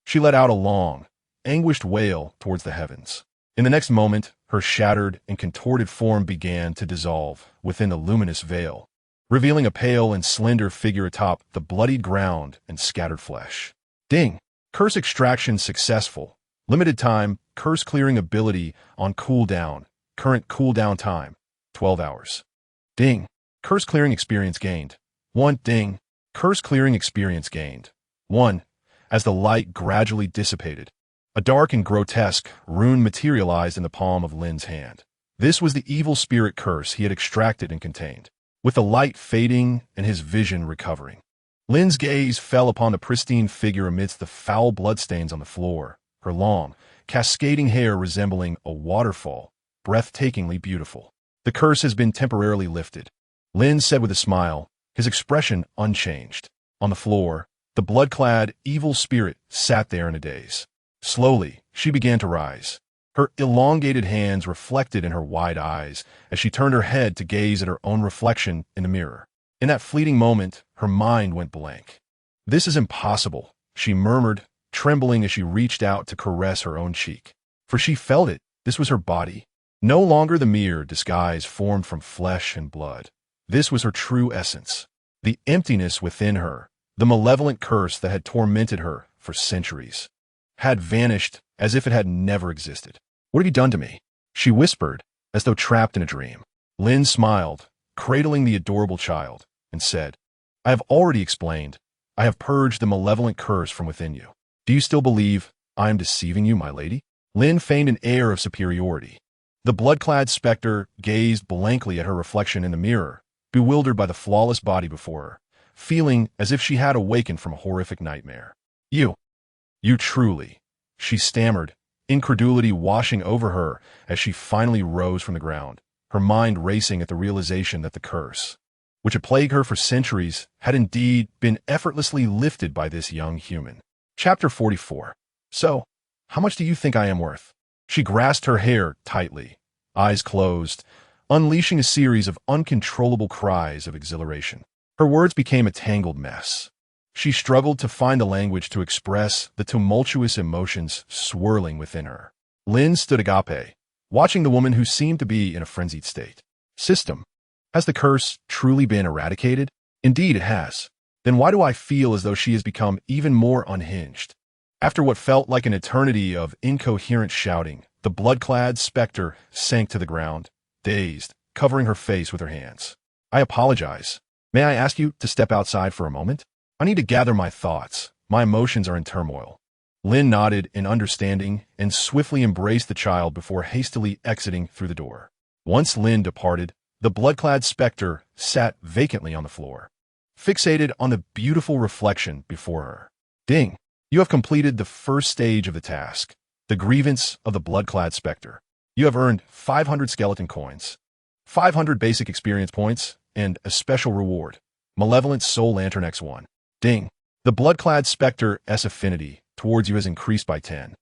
She let out a long, anguished wail towards the heavens. In the next moment, her shattered and contorted form began to dissolve within the luminous veil, revealing a pale and slender figure atop the bloodied ground and scattered flesh. Ding. Curse extraction successful. Limited time, curse clearing ability on cooldown. Current cooldown time, 12 hours. Ding. Curse clearing experience gained. 1. Ding. Curse clearing experience gained. 1. As the light gradually dissipated, a dark and grotesque rune materialized in the palm of Lin's hand. This was the evil spirit curse he had extracted and contained. With the light fading and his vision recovering, Lin's gaze fell upon the pristine figure amidst the foul bloodstains on the floor, her long, cascading hair resembling a waterfall, breathtakingly beautiful. "The curse has been temporarily lifted," Lin said with a smile, his expression unchanged. On the floor, the blood-clad, evil spirit sat there in a daze. Slowly, she began to rise. Her elongated hands reflected in her wide eyes as she turned her head to gaze at her own reflection in the mirror. In that fleeting moment, her mind went blank. "This is impossible," she murmured, trembling as she reached out to caress her own cheek. For she felt it. This was her body. No longer the mere disguise formed from flesh and blood. This was her true essence. The emptiness within her, the malevolent curse that had tormented her for centuries, had vanished as if it had never existed. "What have you done to me?" she whispered, as though trapped in a dream. Lin smiled, cradling the adorable child, and said, "I have already explained. I have purged the malevolent curse from within you. Do you still believe I am deceiving you, my lady?" Lin feigned an air of superiority. The blood-clad specter gazed blankly at her reflection in the mirror, bewildered by the flawless body before her, feeling as if she had awakened from a horrific nightmare. You truly," she stammered, incredulity washing over her as she finally rose from the ground, her mind racing at the realization that the curse, which had plagued her for centuries, had indeed been effortlessly lifted by this young human. Chapter 44. "So, how much do you think I am worth?" She grasped her hair tightly, eyes closed, unleashing a series of uncontrollable cries of exhilaration. Her words became a tangled mess. She struggled to find the language to express the tumultuous emotions swirling within her. Lin stood agape, watching the woman who seemed to be in a frenzied state. "System, has the curse truly been eradicated?" "Indeed it has." "Then why do I feel as though she has become even more unhinged?" After what felt like an eternity of incoherent shouting, the blood-clad specter sank to the ground, dazed, covering her face with her hands. "I apologize. May I ask you to step outside for a moment? I need to gather my thoughts. My emotions are in turmoil." Lin nodded in understanding and swiftly embraced the child before hastily exiting through the door. Once Lin departed, the blood-clad specter sat vacantly on the floor, fixated on the beautiful reflection before her. "Ding! You have completed the first stage of the task, the grievance of the blood-clad specter. You have earned 500 skeleton coins, 500 basic experience points, and a special reward, Malevolent Soul Lantern X1. Ding! The blood-clad specter's affinity towards you has increased by 10.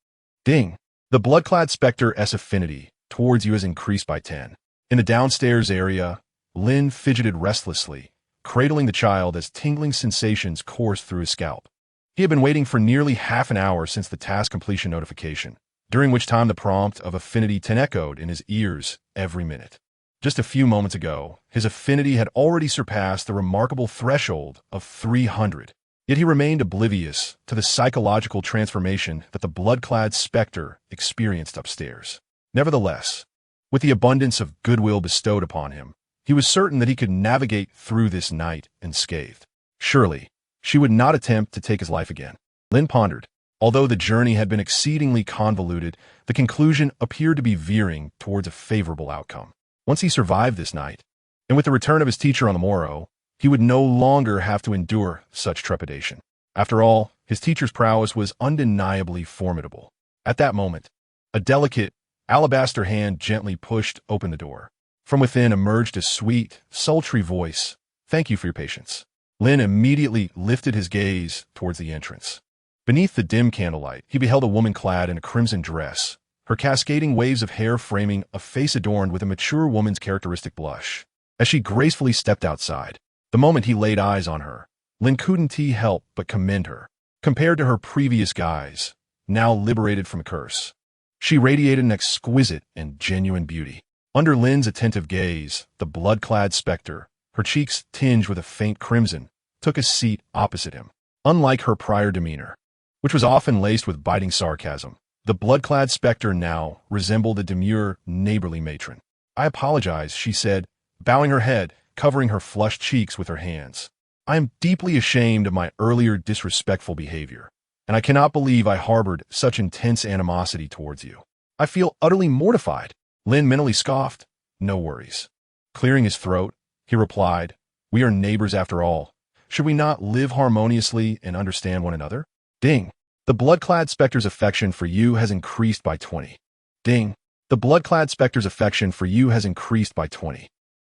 Ding! The blood-clad specter's affinity towards you has increased by 10. In the downstairs area, Lin fidgeted restlessly, cradling the child as tingling sensations coursed through his scalp. He had been waiting for nearly half an hour since the task completion notification, during which time the prompt of Affinity 10 echoed in his ears every minute. Just a few moments ago, his affinity had already surpassed the remarkable threshold of 300, yet he remained oblivious to the psychological transformation that the blood-clad specter experienced upstairs. Nevertheless, with the abundance of goodwill bestowed upon him, he was certain that he could navigate through this night unscathed. Surely, she would not attempt to take his life again. Lin pondered. Although the journey had been exceedingly convoluted, the conclusion appeared to be veering towards a favorable outcome. Once he survived this night, and with the return of his teacher on the morrow, he would no longer have to endure such trepidation. After all, his teacher's prowess was undeniably formidable. At that moment, a delicate, alabaster hand gently pushed open the door. From within emerged a sweet, sultry voice. "Thank you for your patience." Lin immediately lifted his gaze towards the entrance. Beneath the dim candlelight, he beheld a woman clad in a crimson dress, her cascading waves of hair framing a face adorned with a mature woman's characteristic blush. As she gracefully stepped outside, the moment he laid eyes on her, Lin couldn't help but commend her. Compared to her previous guise, now liberated from a curse, she radiated an exquisite and genuine beauty. Under Lin's attentive gaze, the blood-clad specter, her cheeks tinged with a faint crimson, took a seat opposite him. Unlike her prior demeanor, which was often laced with biting sarcasm, the blood-clad specter now resembled a demure, neighborly matron. "I apologize," she said, bowing her head, covering her flushed cheeks with her hands. "I am deeply ashamed of my earlier disrespectful behavior, and I cannot believe I harbored such intense animosity towards you. I feel utterly mortified." Lin mentally scoffed. "No worries." Clearing his throat, he replied, "We are neighbors after all. Should we not live harmoniously and understand one another?" Ding! The blood-clad specter's affection for you has increased by 20. Ding! The blood-clad specter's affection for you has increased by 20.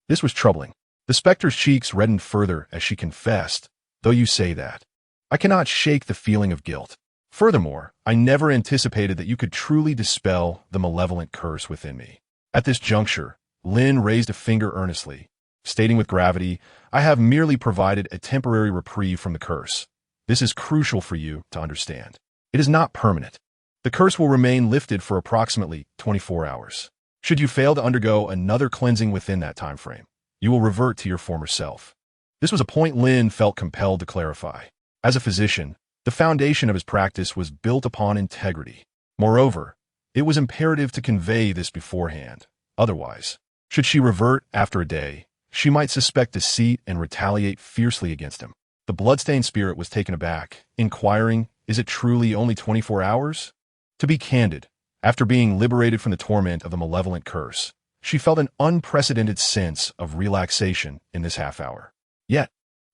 This was troubling. The specter's cheeks reddened further as she confessed, "Though you say that, I cannot shake the feeling of guilt. Furthermore, I never anticipated that you could truly dispel the malevolent curse within me." At this juncture, Lin raised a finger earnestly, stating with gravity, "I have merely provided a temporary reprieve from the curse. This is crucial for you to understand. It is not permanent. The curse will remain lifted for approximately 24 hours. Should you fail to undergo another cleansing within that time frame, you will revert to your former self." This was a point Lin felt compelled to clarify. As a physician, the foundation of his practice was built upon integrity. Moreover, it was imperative to convey this beforehand. Otherwise, should she revert after a day, she might suspect deceit and retaliate fiercely against him. The bloodstained spirit was taken aback, inquiring, "Is it truly only 24 hours? To be candid, after being liberated from the torment of the malevolent curse, she felt an unprecedented sense of relaxation in this half hour. Yet,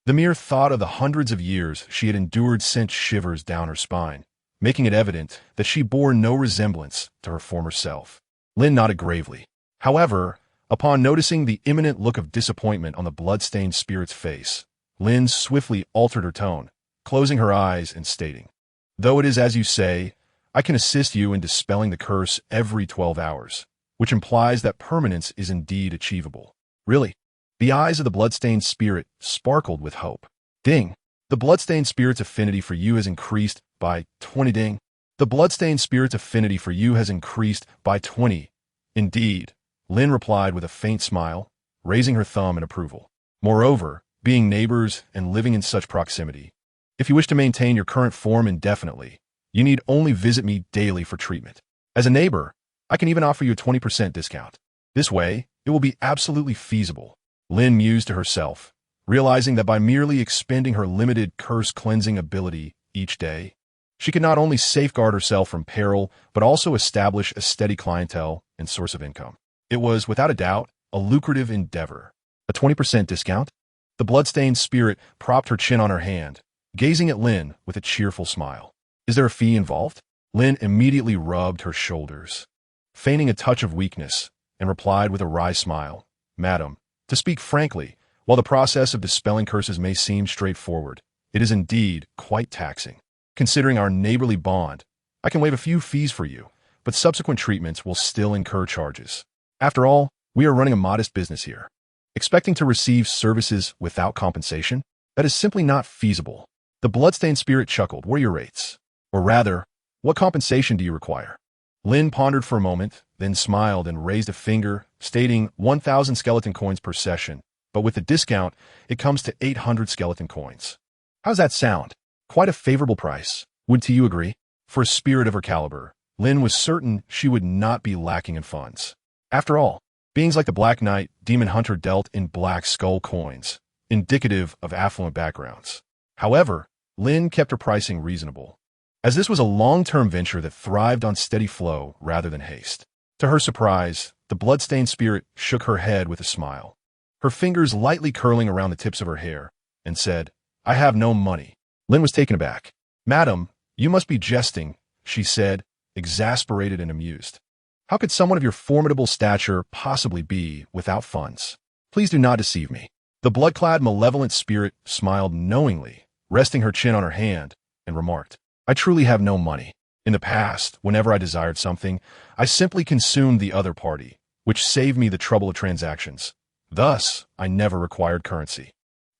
the mere thought of the hundreds of years she had endured sent shivers down her spine, making it evident that she bore no resemblance to her former self. Lin nodded gravely. However, upon noticing the imminent look of disappointment on the blood-stained spirit's face, Lin swiftly altered her tone, closing her eyes and stating, "Though it is as you say, I can assist you in dispelling the curse every 12 hours, which implies that permanence is indeed achievable." Really? The eyes of the bloodstained spirit sparkled with hope. Ding! The bloodstained spirit's affinity for you has increased by 20. Ding! The bloodstained spirit's affinity for you has increased by 20. Indeed, Lin replied with a faint smile, raising her thumb in approval. Moreover, being neighbors and living in such proximity, if you wish to maintain your current form indefinitely, you need only visit me daily for treatment. As a neighbor, I can even offer you a 20% discount. This way, it will be absolutely feasible. Lin mused to herself, realizing that by merely expending her limited curse-cleansing ability each day, she could not only safeguard herself from peril, but also establish a steady clientele and source of income. It was, without a doubt, a lucrative endeavor. A 20% discount? The bloodstained spirit propped her chin on her hand, gazing at Lin with a cheerful smile. "Is there a fee involved?" Lin immediately rubbed her shoulders, feigning a touch of weakness, and replied with a wry smile, "Madam, to speak frankly, while the process of dispelling curses may seem straightforward, it is indeed quite taxing. Considering our neighborly bond, I can waive a few fees for you, but subsequent treatments will still incur charges. After all, we are running a modest business here. Expecting to receive services without compensation? That is simply not feasible." The bloodstained spirit chuckled. "What are your rates? Or rather, what compensation do you require?" Lin pondered for a moment, then smiled and raised a finger, stating 1,000 skeleton coins per session, but with the discount, it comes to 800 skeleton coins. How's that sound? Quite a favorable price. Would you agree? For a spirit of her caliber, Lin was certain she would not be lacking in funds. After all, beings like the Black Knight, Demon Hunter dealt in black skull coins, indicative of affluent backgrounds. However, Lin kept her pricing reasonable, as this was a long-term venture that thrived on steady flow rather than haste. To her surprise, the bloodstained spirit shook her head with a smile, her fingers lightly curling around the tips of her hair, and said, "I have no money." Lin was taken aback. "Madam, you must be jesting," she said, exasperated and amused. "How could someone of your formidable stature possibly be without funds? Please do not deceive me." The blood-clad malevolent spirit smiled knowingly, resting her chin on her hand, and remarked, "I truly have no money. In the past, whenever I desired something, I simply consumed the other party, which saved me the trouble of transactions. Thus, I never required currency."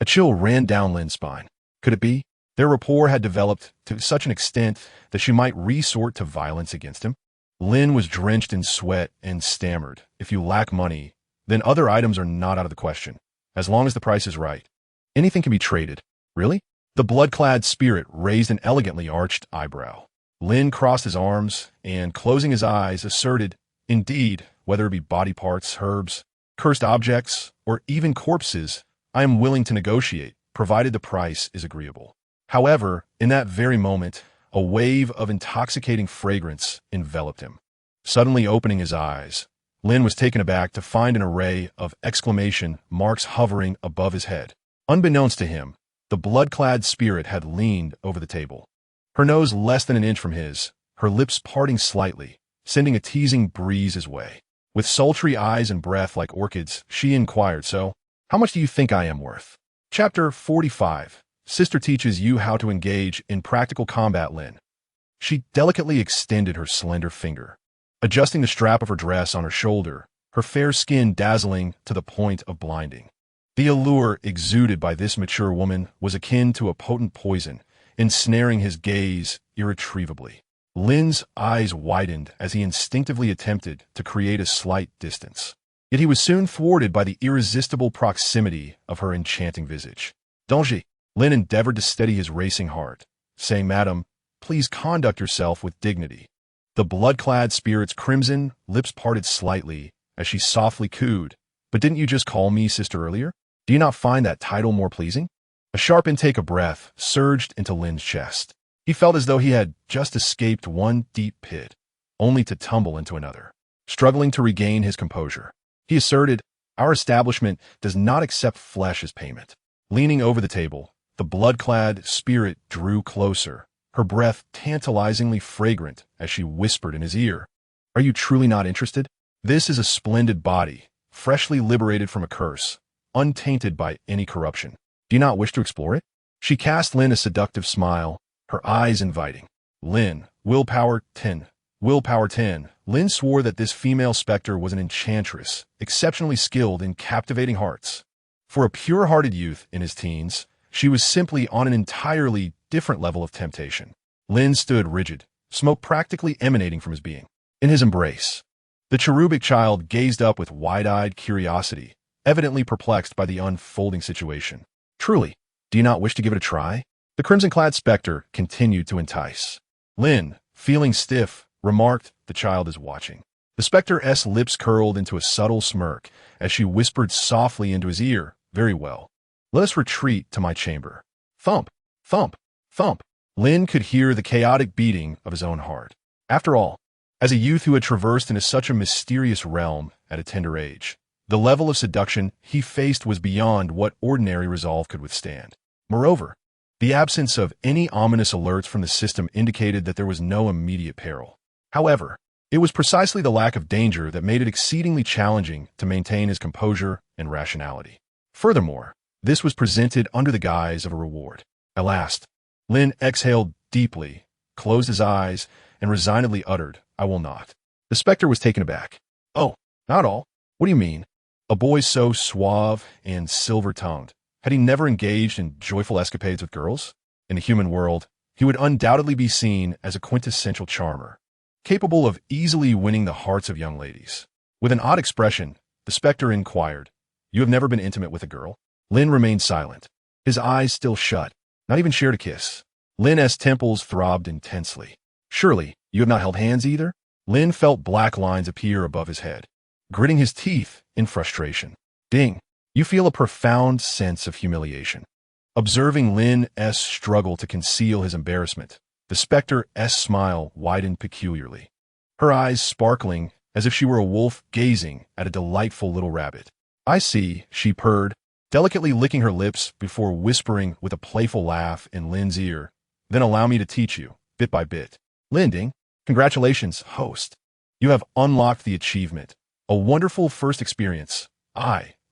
A chill ran down Lin's spine. Could it be? Their rapport had developed to such an extent that she might resort to violence against him? Lin was drenched in sweat and stammered, "If you lack money, then other items are not out of the question. As long as the price is right, anything can be traded." "Really?" The blood-clad spirit raised an elegantly arched eyebrow. Lin crossed his arms and, closing his eyes, asserted, "Indeed, whether it be body parts, herbs, cursed objects, or even corpses, I am willing to negotiate, provided the price is agreeable." However, in that very moment, a wave of intoxicating fragrance enveloped him. Suddenly opening his eyes, Lin was taken aback to find an array of exclamation marks hovering above his head. Unbeknownst to him, the blood-clad spirit had leaned over the table, her nose less than an inch from his, her lips parting slightly, sending a teasing breeze his way. With sultry eyes and breath like orchids, she inquired, "So, how much do you think I am worth?" Chapter 45. Sister teaches you how to engage in practical combat. Lin. She delicately extended her slender finger, adjusting the strap of her dress on her shoulder, her fair skin dazzling to the point of blinding. The allure exuded by this mature woman was akin to a potent poison, ensnaring his gaze irretrievably. Lin's eyes widened as he instinctively attempted to create a slight distance. Yet he was soon thwarted by the irresistible proximity of her enchanting visage. Danger! Lin endeavored to steady his racing heart, saying, "Madam, please conduct yourself with dignity." The blood-clad spirit's crimson lips parted slightly as she softly cooed, "But didn't you just call me sister earlier? Do you not find that title more pleasing?" A sharp intake of breath surged into Lin's chest. He felt as though he had just escaped one deep pit, only to tumble into another. Struggling to regain his composure, he asserted, "Our establishment does not accept flesh as payment." Leaning over the table, the blood-clad spirit drew closer, her breath tantalizingly fragrant as she whispered in his ear, "Are you truly not interested? This is a splendid body, freshly liberated from a curse, untainted by any corruption. Do you not wish to explore it?" She cast Lin a seductive smile, her eyes inviting. Lin, willpower 10. Willpower 10. Lin swore that this female specter was an enchantress, exceptionally skilled in captivating hearts. For a pure-hearted youth in his teens, she was simply on an entirely different level of temptation. Lin stood rigid, smoke practically emanating from his being. In his embrace, the cherubic child gazed up with wide-eyed curiosity, evidently perplexed by the unfolding situation. "Truly, do you not wish to give it a try?" The crimson-clad specter continued to entice. Lin, feeling stiff, remarked, "The child is watching." The specter's lips curled into a subtle smirk as she whispered softly into his ear, "Very well. Let us retreat to my chamber." Thump, thump, thump. Lin could hear the chaotic beating of his own heart. After all, as a youth who had traversed into such a mysterious realm at a tender age, the level of seduction he faced was beyond what ordinary resolve could withstand. Moreover, the absence of any ominous alerts from the system indicated that there was no immediate peril. However, it was precisely the lack of danger that made it exceedingly challenging to maintain his composure and rationality. Furthermore, this was presented under the guise of a reward. At last, Lin exhaled deeply, closed his eyes, and resignedly uttered, "I will not." The specter was taken aback. "Oh, not all? What do you mean?" A boy so suave and silver-tongued. Had he never engaged in joyful escapades with girls? In the human world, he would undoubtedly be seen as a quintessential charmer, capable of easily winning the hearts of young ladies. With an odd expression, the specter inquired, "You have never been intimate with a girl?" Lin remained silent, his eyes still shut, not even shared a kiss. Lin's temples throbbed intensely. "Surely, you have not held hands either?" Lin felt black lines appear above his head, gritting his teeth in frustration. Ding! You feel a profound sense of humiliation. Observing Lin's struggle to conceal his embarrassment, the specter's smile widened peculiarly, her eyes sparkling as if she were a wolf gazing at a delightful little rabbit. "I see," she purred, delicately licking her lips before whispering with a playful laugh in Lin's ear, "Then allow me to teach you, bit by bit." "Linding, congratulations, host. You have unlocked the achievement. A wonderful first experience.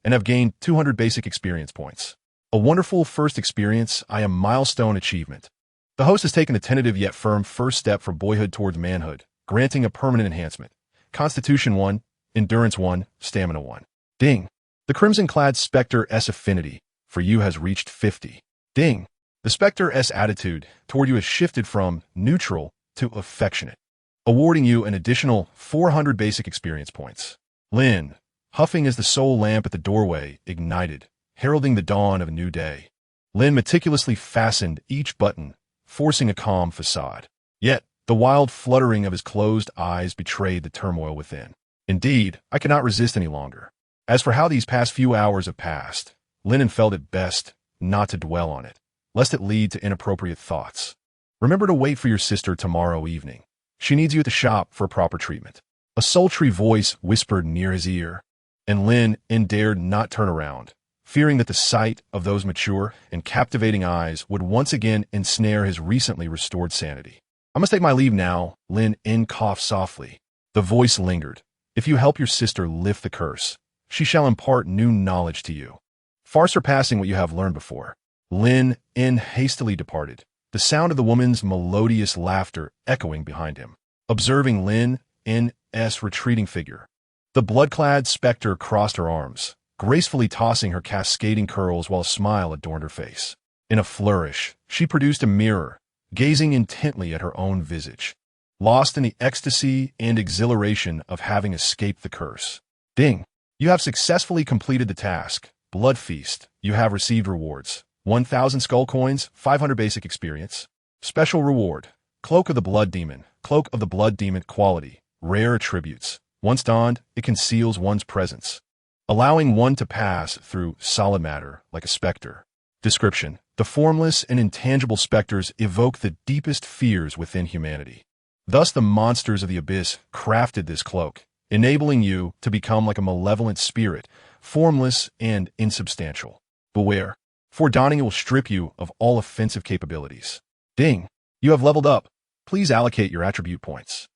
And have gained 200 basic experience points. A wonderful first experience, a milestone achievement." The host has taken a tentative yet firm first step from boyhood towards manhood, granting a permanent enhancement. Constitution 1, Endurance 1, Stamina 1. Ding! The crimson-clad specter's affinity for you has reached 50. Ding! The specter's attitude toward you has shifted from neutral to affectionate, awarding you an additional 400 basic experience points. Lin, huffing as the sole lamp at the doorway ignited, heralding the dawn of a new day. Lin meticulously fastened each button, forcing a calm facade. Yet, the wild fluttering of his closed eyes betrayed the turmoil within. Indeed, I cannot resist any longer. As for how these past few hours have passed, Lin felt it best not to dwell on it, lest it lead to inappropriate thoughts. Remember to wait for your sister tomorrow evening. She needs you at the shop for proper treatment. A sultry voice whispered near his ear, and Lin dared not turn around, fearing that the sight of those mature and captivating eyes would once again ensnare his recently restored sanity. "I must take my leave now," Lin coughed softly. The voice lingered. "If you help your sister lift the curse, she shall impart new knowledge to you, far surpassing what you have learned before." Lin hastily departed, the sound of the woman's melodious laughter echoing behind him. Observing Lin's retreating figure, the blood-clad specter crossed her arms, gracefully tossing her cascading curls while a smile adorned her face. In a flourish, she produced a mirror, gazing intently at her own visage, lost in the ecstasy and exhilaration of having escaped the curse. Ding! You have successfully completed the task. Blood feast. You have received rewards. 1,000 skull coins, 500 basic experience. Special reward. Cloak of the Blood Demon. Cloak of the Blood Demon quality. Rare attributes. Once donned, it conceals one's presence, allowing one to pass through solid matter like a specter. Description. The formless and intangible specters evoke the deepest fears within humanity. Thus the monsters of the abyss crafted this cloak, enabling you to become like a malevolent spirit, formless and insubstantial. Beware, for donning it will strip you of all offensive capabilities. Ding! You have leveled up. Please allocate your attribute points.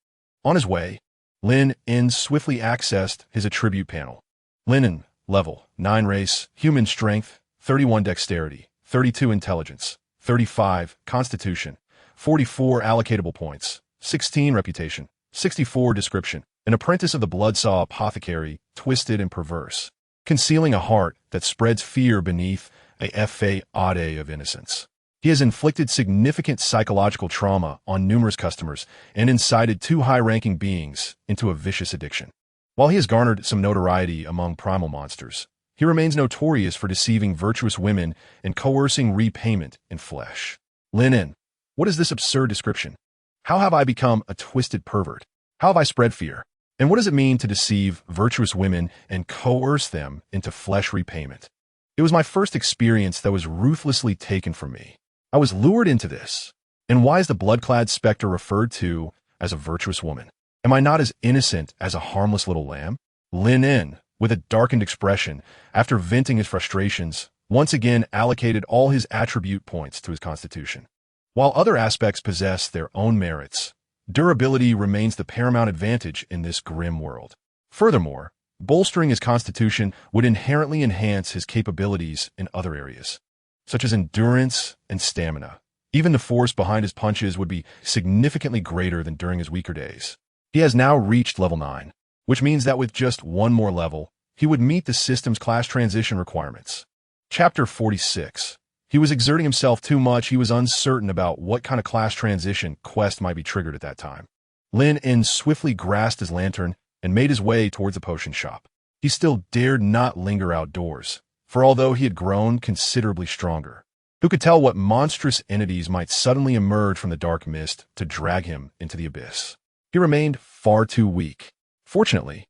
On his way, Lin Yun swiftly accessed his attribute panel. Lin Yun, level 9 race, human strength, 31 dexterity, 32 intelligence, 35 constitution, 44 allocatable points, 16 reputation, 64 description, an apprentice of the bloodsaw apothecary, twisted and perverse, concealing a heart that spreads fear beneath a facade of innocence. He has inflicted significant psychological trauma on numerous customers and incited 2 high-ranking beings into a vicious addiction. While he has garnered some notoriety among primal monsters, he remains notorious for deceiving virtuous women and coercing repayment in flesh. Lin Yun, what is this absurd description? How have I become a twisted pervert? How have I spread fear? And what does it mean to deceive virtuous women and coerce them into flesh repayment? It was my first experience that was ruthlessly taken from me. I was lured into this. And why is the blood-clad specter referred to as a virtuous woman? Am I not as innocent as a harmless little lamb? Lin Yun, with a darkened expression, after venting his frustrations, once again allocated all his attribute points to his constitution. While other aspects possess their own merits, durability remains the paramount advantage in this grim world. Furthermore, bolstering his constitution would inherently enhance his capabilities in other areas, such as endurance and stamina. Even the force behind his punches would be significantly greater than during his weaker days. He has now reached level 9, which means that with just one more level, he would meet the system's class transition requirements. Chapter 46. He was exerting himself too much. He was uncertain about what kind of class transition quest might be triggered at that time. Lin Yun swiftly grasped his lantern and made his way towards the potion shop. He still dared not linger outdoors, for although he had grown considerably stronger, who could tell what monstrous entities might suddenly emerge from the dark mist to drag him into the abyss. He remained far too weak. Fortunately,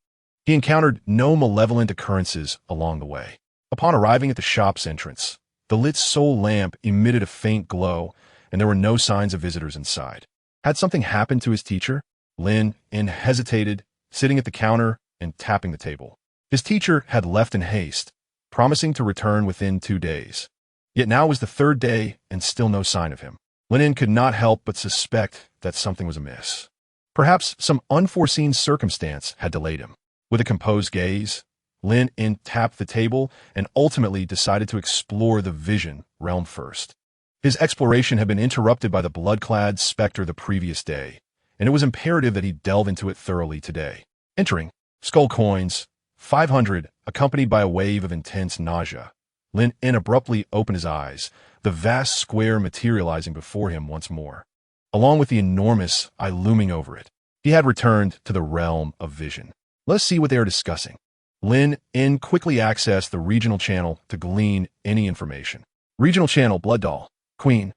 he encountered no malevolent occurrences along the way. Upon arriving at the shop's entrance, the lit soul lamp emitted a faint glow, and there were no signs of visitors inside. Had something happened to his teacher? Lin Yun hesitated, sitting at the counter and tapping the table. His teacher had left in haste, promising to return within 2 days. Yet now was the 3rd day and still no sign of him. Lin Yun could not help but suspect that something was amiss. Perhaps some unforeseen circumstance had delayed him. With a composed gaze, Lin Yun tapped the table and ultimately decided to explore the vision realm first. His exploration had been interrupted by the blood-clad specter the previous day, and it was imperative that he delve into it thoroughly today. Entering, skull coins, 500, accompanied by a wave of intense nausea, Lin Yun abruptly opened his eyes, the vast square materializing before him once more, along with the enormous eye looming over it. He had returned to the realm of vision. Let's see what they are discussing. Lin Yun quickly accessed the regional channel to glean any information. Regional channel, Blood Doll. Queen,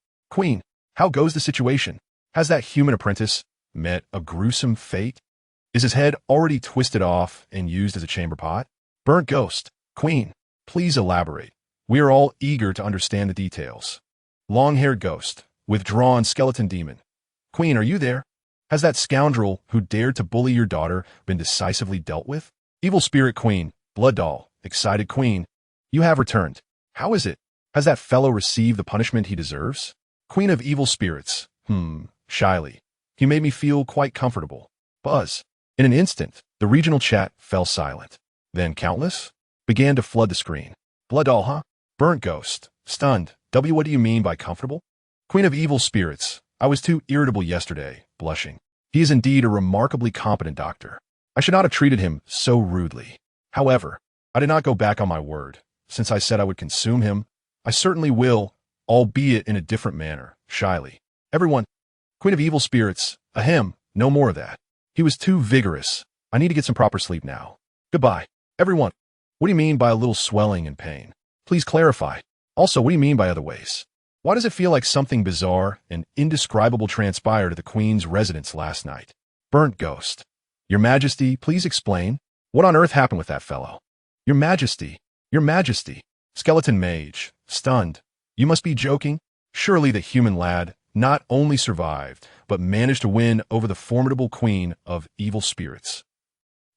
how goes the situation? Has that human apprentice met a gruesome fate? Is his head already twisted off and used as a chamber pot? Burnt ghost. Queen, please elaborate. We are all eager to understand the details. Long-haired ghost. Withdrawn skeleton demon. Queen, are you there? Has that scoundrel who dared to bully your daughter been decisively dealt with? Evil spirit queen. Blood doll. Excited queen. You have returned. How is it? Has that fellow received the punishment he deserves? Queen of evil spirits. Shyly. He made me feel quite comfortable. Buzz. In an instant, the regional chat fell silent. Then countless began to flood the screen. Blood doll, huh? Burnt ghost. Stunned. What do you mean by comfortable? Queen of evil spirits. I was too irritable yesterday. Blushing. He is indeed a remarkably competent doctor. I should not have treated him so rudely. However, I did not go back on my word. Since I said I would consume him, I certainly will, albeit in a different manner, shyly. Everyone, Queen of Evil Spirits, ahem, no more of that. He was too vigorous. I need to get some proper sleep now. Goodbye. Everyone, what do you mean by a little swelling and pain? Please clarify. Also, what do you mean by other ways? Why does it feel like something bizarre and indescribable transpired at the Queen's residence last night? Burnt ghost. Your Majesty, please explain. What on earth happened with that fellow? Your Majesty. Your Majesty. Skeleton mage. Stunned. You must be joking. Surely the human lad not only survived, but managed to win over the formidable Queen of Evil Spirits.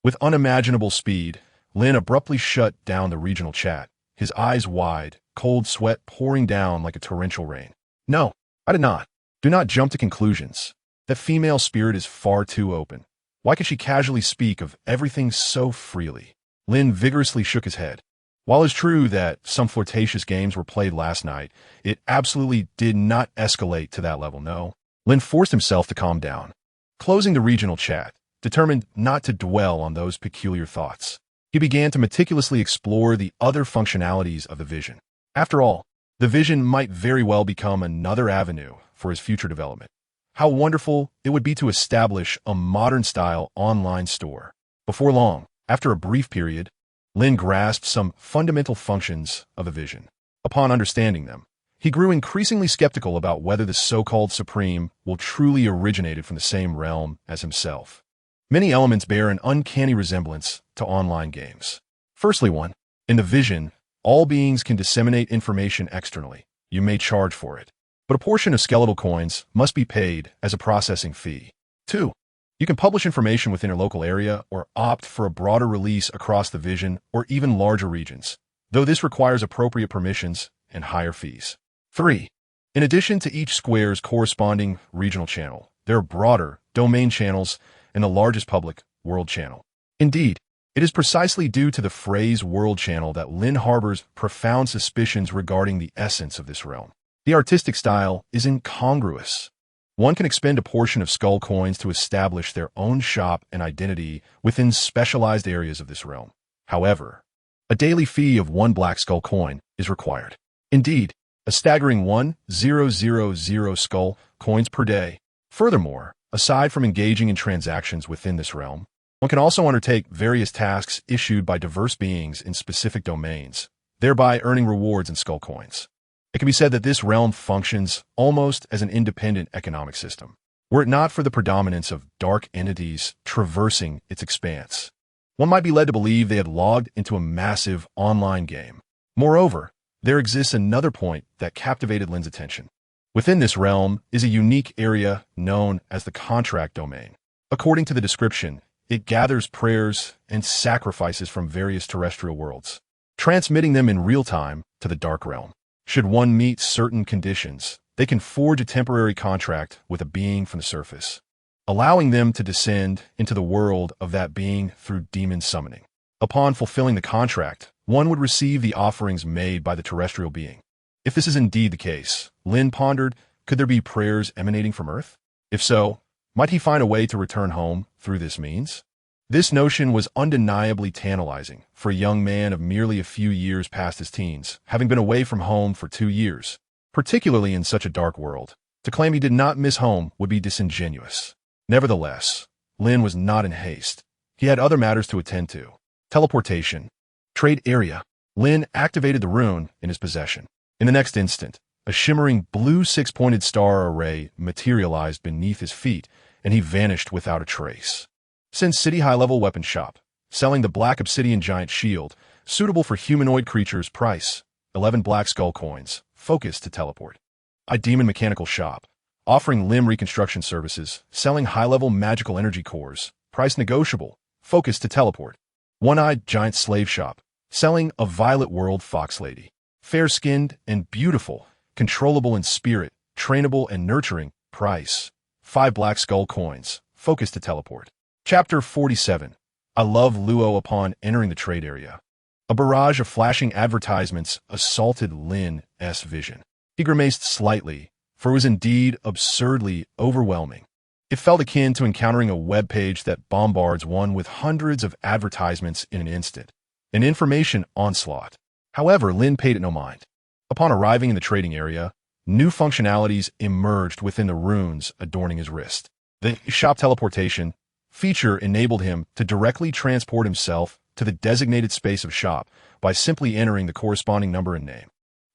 With unimaginable speed, Lin abruptly shut down the regional chat, his eyes wide, cold sweat pouring down like a torrential rain. No, I did not. Do not jump to conclusions. That female spirit is far too open. Why can she casually speak of everything so freely? Lin vigorously shook his head. While it's true that some flirtatious games were played last night, it absolutely did not escalate to that level, no. Lin forced himself to calm down, closing the regional chat, determined not to dwell on those peculiar thoughts. He began to meticulously explore the other functionalities of the vision. After all, the vision might very well become another avenue for his future development. How wonderful it would be to establish a modern-style online store. Before long, after a brief period, Lin grasped some fundamental functions of the vision. Upon understanding them, he grew increasingly skeptical about whether the so-called Supreme will truly originated from the same realm as himself. Many elements bear an uncanny resemblance to online games. Firstly, one, in the vision, all beings can disseminate information externally. You may charge for it, but a portion of skeletal coins must be paid as a processing fee. 2. You can publish information within your local area or opt for a broader release across the vision or even larger regions, though this requires appropriate permissions and higher fees. 3. In addition to each square's corresponding regional channel, there are broader domain channels and the largest public world channel. Indeed, it is precisely due to the phrase world channel that Lin harbors profound suspicions regarding the essence of this realm. The artistic style is incongruous. One can expend a portion of skull coins to establish their own shop and identity within specialized areas of this realm. However, a daily fee of 1 black skull coin is required. Indeed, a staggering 1,000 skull coins per day. Furthermore, aside from engaging in transactions within this realm, one can also undertake various tasks issued by diverse beings in specific domains, thereby earning rewards in skull coins. It can be said that this realm functions almost as an independent economic system, were it not for the predominance of dark entities traversing its expanse. One might be led to believe they had logged into a massive online game. Moreover, there exists another point that captivated Lin's attention. Within this realm is a unique area known as the contract domain. According to the description, it gathers prayers and sacrifices from various terrestrial worlds, transmitting them in real time to the dark realm. Should one meet certain conditions, they can forge a temporary contract with a being from the surface, allowing them to descend into the world of that being through demon summoning. Upon fulfilling the contract, one would receive the offerings made by the terrestrial being. If this is indeed the case, Lin pondered, could there be prayers emanating from Earth? If so, might he find a way to return home through this means? This notion was undeniably tantalizing for a young man of merely a few years past his teens, having been away from home for 2 years, particularly in such a dark world. To claim he did not miss home would be disingenuous. Nevertheless, Lin was not in haste. He had other matters to attend to. Teleportation. Trade area. Lin activated the rune in his possession. In the next instant, a shimmering blue 6-pointed star array materialized beneath his feet, and he vanished without a trace. Sin City high-level weapon shop, selling the black obsidian giant shield, suitable for humanoid creatures. Price, 11 black skull coins, focus to teleport. I Demon mechanical shop, offering limb reconstruction services, selling high-level magical energy cores. Price negotiable, focus to teleport. One-eyed giant slave shop, selling a violet world fox lady. Fair-skinned and beautiful, controllable in spirit, trainable and nurturing. Price, 5 black skull coins, focus to teleport. Chapter 47. I love Luo. Upon entering the trade area, a barrage of flashing advertisements assaulted Lin's vision. He grimaced slightly, for it was indeed absurdly overwhelming. It felt akin to encountering a web page that bombards one with hundreds of advertisements in an instant. An information onslaught. However, Lin paid it no mind. Upon arriving in the trading area, new functionalities emerged within the runes adorning his wrist. The shop teleportation feature enabled him to directly transport himself to the designated space of shop by simply entering the corresponding number and name.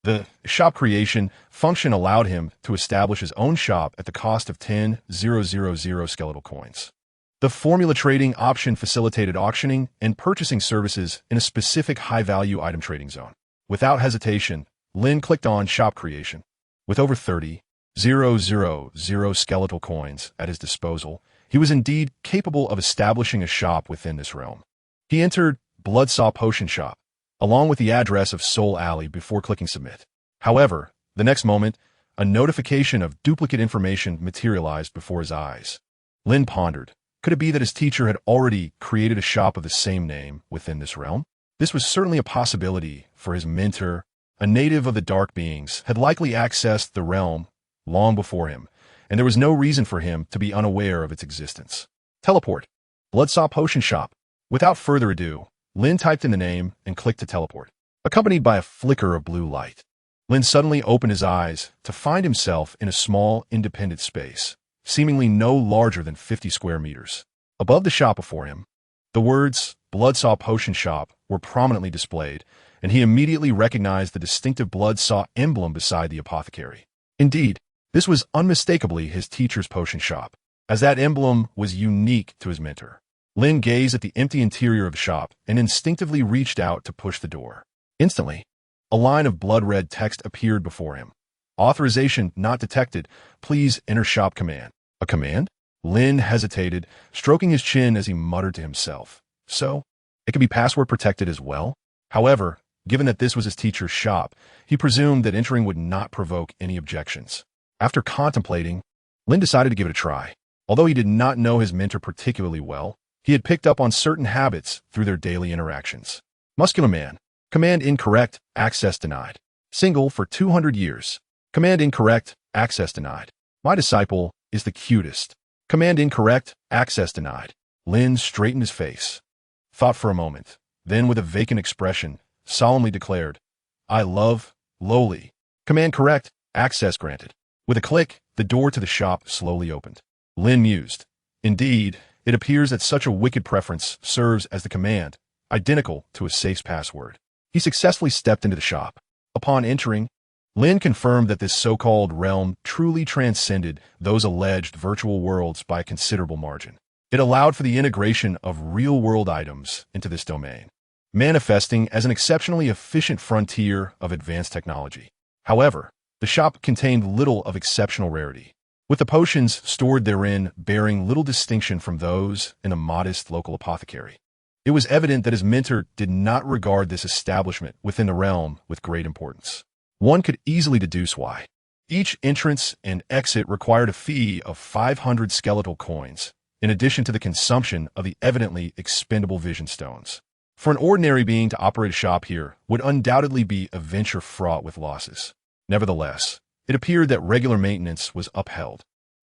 The shop creation function allowed him to establish his own shop at the cost of 10,000 skeletal coins. The formula trading option facilitated auctioning and purchasing services in a specific high-value item trading zone. Without hesitation, Lin clicked on Shop Creation. With over 30,000 skeletal coins at his disposal, he was indeed capable of establishing a shop within this realm. He entered Bloodsaw Potion Shop, along with the address of Soul Alley before clicking Submit. However, the next moment, a notification of duplicate information materialized before his eyes. Lin pondered. Could it be that his teacher had already created a shop of the same name within this realm? This was certainly a possibility, for his mentor, a native of the Dark Beings, had likely accessed the realm long before him, and there was no reason for him to be unaware of its existence. Teleport. Bloodsaw Potion Shop. Without further ado, Lin typed in the name and clicked to teleport. Accompanied by a flicker of blue light, Lin suddenly opened his eyes to find himself in a small, independent space, seemingly no larger than 50 square meters. Above the shop before him, the words Bloodsaw Potion Shop were prominently displayed, and he immediately recognized the distinctive Bloodsaw emblem beside the apothecary. Indeed, this was unmistakably his teacher's potion shop, as that emblem was unique to his mentor. Lin gazed at the empty interior of the shop and instinctively reached out to push the door. Instantly, a line of blood-red text appeared before him. Authorization not detected. Please enter shop command. A command? Lin hesitated, stroking his chin as he muttered to himself. So, it can be password protected as well? However, given that this was his teacher's shop, he presumed that entering would not provoke any objections. After contemplating, Lin decided to give it a try. Although he did not know his mentor particularly well, he had picked up on certain habits through their daily interactions. Muscular man. Command incorrect. Access denied. Single for 200 years. Command incorrect. Access denied. My disciple is the cutest. Command incorrect. Access denied. Lin straightened his face, thought for a moment, then with a vacant expression, solemnly declared, I love lowly. Command correct. Access granted. With a click, the door to the shop slowly opened. Lin mused. Indeed, it appears that such a wicked preference serves as the command, identical to a safe's password. He successfully stepped into the shop. Upon entering, Lin confirmed that this so-called realm truly transcended those alleged virtual worlds by a considerable margin. It allowed for the integration of real-world items into this domain, manifesting as an exceptionally efficient frontier of advanced technology. However, the shop contained little of exceptional rarity, with the potions stored therein bearing little distinction from those in a modest local apothecary. It was evident that his mentor did not regard this establishment within the realm with great importance. One could easily deduce why. Each entrance and exit required a fee of 500 skeletal coins, in addition to the consumption of the evidently expendable vision stones. For an ordinary being to operate a shop here would undoubtedly be a venture fraught with losses. Nevertheless, it appeared that regular maintenance was upheld.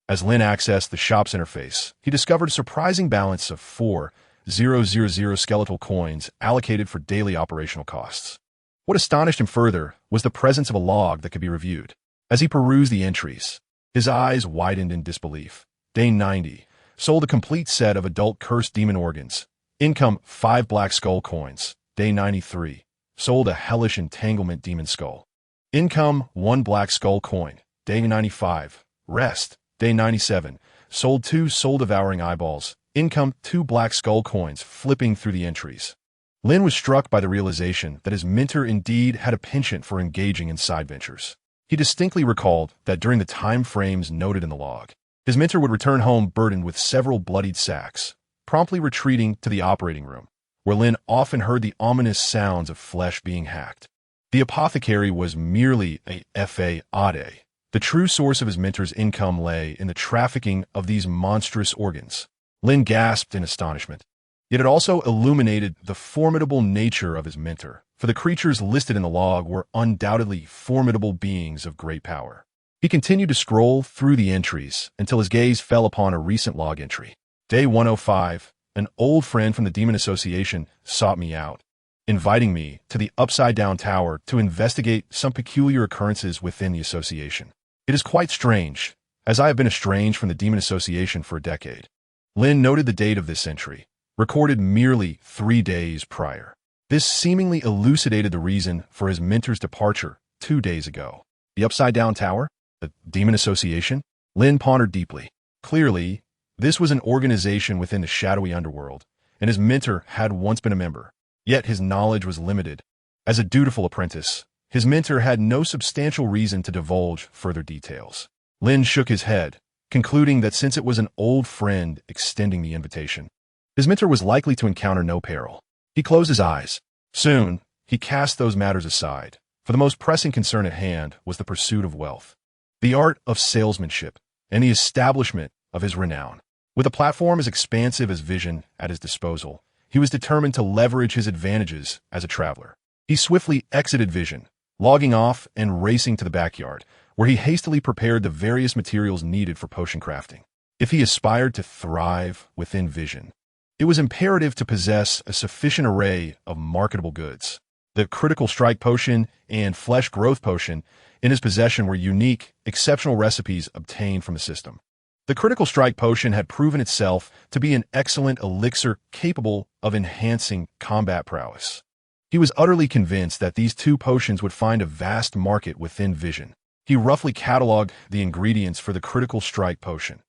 As Lin accessed the shop's interface, he discovered a surprising balance of 4,000 skeletal coins allocated for daily operational costs. What astonished him further was the presence of a log that could be reviewed. As he perused the entries, his eyes widened in disbelief. Day 90. Sold a complete set of adult cursed demon organs. Income 5 black skull coins. Day 93. Sold a hellish entanglement demon skull. Income 1 black skull coin. Day 95. Rest. Day 97. Sold 2 soul-devouring eyeballs. Income 2 black skull coins. Flipping through the entries, Lin was struck by the realization that his mentor indeed had a penchant for engaging in side ventures. He distinctly recalled that during the time frames noted in the log, his mentor would return home burdened with several bloodied sacks, promptly retreating to the operating room, where Lin often heard the ominous sounds of flesh being hacked. The apothecary was merely a fade. The true source of his mentor's income lay in the trafficking of these monstrous organs. Lin gasped in astonishment. Yet it also illuminated the formidable nature of his mentor, for the creatures listed in the log were undoubtedly formidable beings of great power. He continued to scroll through the entries until his gaze fell upon a recent log entry. Day 105, an old friend from the Demon Association sought me out. inviting me to the upside-down tower to investigate some peculiar occurrences within the association. It is quite strange, as I have been estranged from the demon association for a decade. Lin noted the date of this entry, recorded merely 3 days prior. This seemingly elucidated the reason for his mentor's departure 2 days ago. The upside-down tower? The demon association? Lin pondered deeply. Clearly, this was an organization within the shadowy underworld, and his mentor had once been a member. Yet his knowledge was limited. As a dutiful apprentice, his mentor had no substantial reason to divulge further details. Lin shook his head, concluding that since it was an old friend extending the invitation, his mentor was likely to encounter no peril. He closed his eyes. Soon, he cast those matters aside, for the most pressing concern at hand was the pursuit of wealth, the art of salesmanship, and the establishment of his renown. With a platform as expansive as vision at his disposal, he was determined to leverage his advantages as a traveler. He swiftly exited Vision, logging off and racing to the backyard, where he hastily prepared the various materials needed for potion crafting. If he aspired to thrive within Vision, it was imperative to possess a sufficient array of marketable goods. The critical strike potion and flesh growth potion in his possession were unique, exceptional recipes obtained from the system. The critical strike potion had proven itself to be an excellent elixir capable of enhancing combat prowess. He was utterly convinced that these 2 potions would find a vast market within Vision. He roughly cataloged the ingredients for the critical strike potion.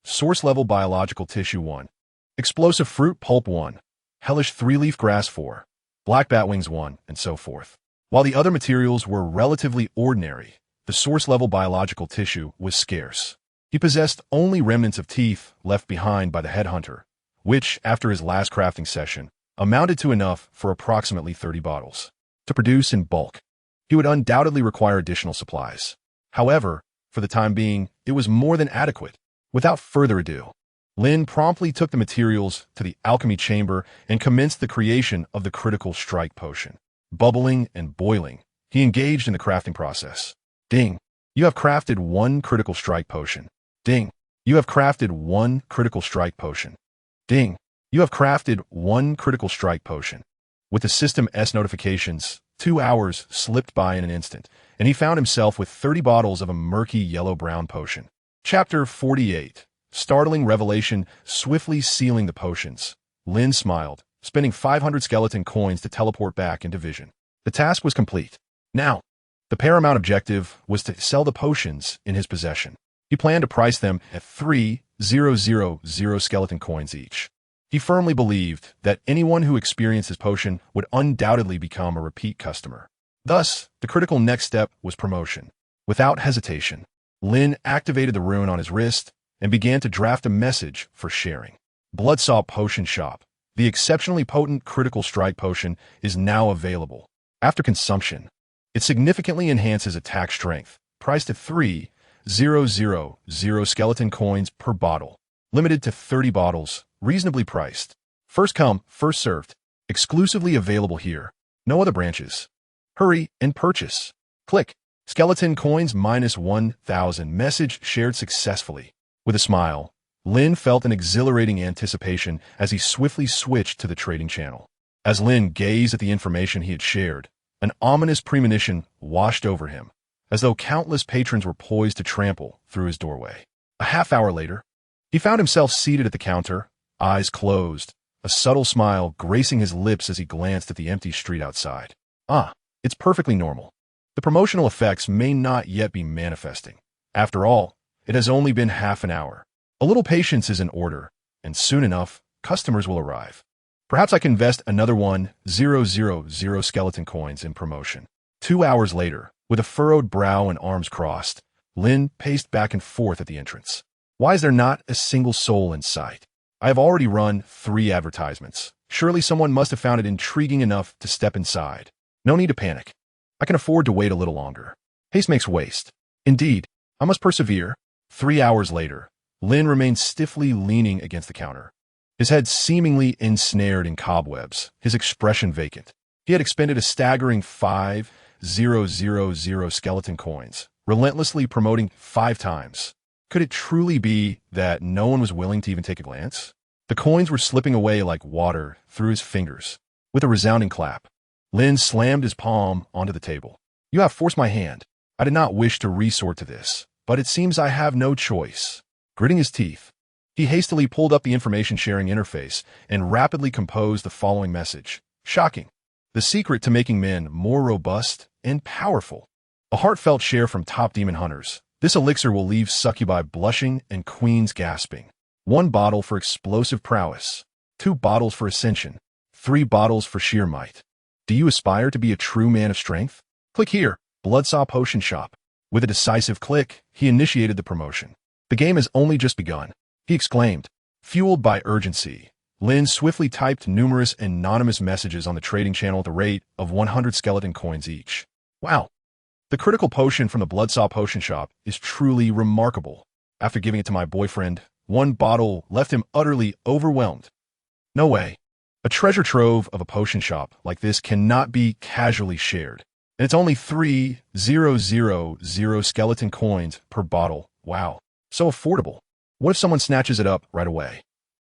Source-level biological tissue 1, explosive fruit pulp 1, hellish 3-leaf grass 4, black batwings 1, and so forth. While the other materials were relatively ordinary, the source-level biological tissue was scarce. He possessed only remnants of teeth left behind by the headhunter, which, after his last crafting session, amounted to enough for approximately 30 bottles. To produce in bulk, he would undoubtedly require additional supplies. However, for the time being, it was more than adequate. Without further ado, Lin promptly took the materials to the alchemy chamber and commenced the creation of the critical strike potion. Bubbling and boiling, he engaged in the crafting process. Ding! You have crafted 1 critical strike potion. Ding! You have crafted 1 critical strike potion. Ding! You have crafted 1 critical strike potion. With the system's notifications, 2 hours slipped by in an instant, and he found himself with 30 bottles of a murky yellow-brown potion. Chapter 48. Startling revelation, swiftly sealing the potions. Lin smiled, spending 500 skeleton coins to teleport back into Vision. The task was complete. Now, the paramount objective was to sell the potions in his possession. He planned to price them at 3,000 skeleton coins each. He firmly believed that anyone who experienced his potion would undoubtedly become a repeat customer. Thus, the critical next step was promotion. Without hesitation, Lin activated the rune on his wrist and began to draft a message for sharing. Bloodsaw Potion Shop. The exceptionally potent critical strike potion is now available. After consumption, it significantly enhances attack strength, priced at 3,000 skeleton coins per bottle. Limited to 30 bottles, reasonably priced. First come, first served. Exclusively available here. No other branches. Hurry and purchase. Click. Skeleton coins -1,000. Message shared successfully. With a smile, Lin felt an exhilarating anticipation as he swiftly switched to the trading channel. As Lin gazed at the information he had shared, an ominous premonition washed over him, as though countless patrons were poised to trample through his doorway. A half-hour later, he found himself seated at the counter, eyes closed, a subtle smile gracing his lips as he glanced at the empty street outside. It's perfectly normal. The promotional effects may not yet be manifesting. After all, it has only been half an hour. A little patience is in order, and soon enough, customers will arrive. Perhaps I can invest another 1,000 skeleton coins in promotion. 2 hours later, with a furrowed brow and arms crossed, Lin paced back and forth at the entrance. Why is there not a single soul in sight? I have already run 3 advertisements. Surely someone must have found it intriguing enough to step inside. No need to panic. I can afford to wait a little longer. Haste makes waste. Indeed, I must persevere. 3 hours later, Lin remained stiffly leaning against the counter, his head seemingly ensnared in cobwebs, his expression vacant. He had expended a staggering 5,000 skeleton coins, relentlessly promoting 5 times. Could it truly be that no one was willing to even take a glance? The coins were slipping away like water through his fingers. With a resounding clap, Lin slammed his palm onto the table. You have forced my hand. I did not wish to resort to this, but it seems I have no choice. Gritting his teeth, he hastily pulled up the information-sharing interface and rapidly composed the following message. Shocking. The secret to making men more robust and powerful. A heartfelt share from top demon hunters. This elixir will leave succubi blushing and queens gasping. 1 bottle for explosive prowess. 2 bottles for ascension. 3 bottles for sheer might. Do you aspire to be a true man of strength? Click here, Bloodsaw Potion Shop. With a decisive click, he initiated the promotion. The game has only just begun, he exclaimed. Fueled by urgency, Lin swiftly typed numerous anonymous messages on the trading channel at the rate of 100 skeleton coins each. Wow. The critical potion from the Bloodsaw Potion Shop is truly remarkable. After giving it to my boyfriend, 1 bottle left him utterly overwhelmed. No way. A treasure trove of a potion shop like this cannot be casually shared. And it's only 3,000 skeleton coins per bottle. Wow. So affordable. What if someone snatches it up right away?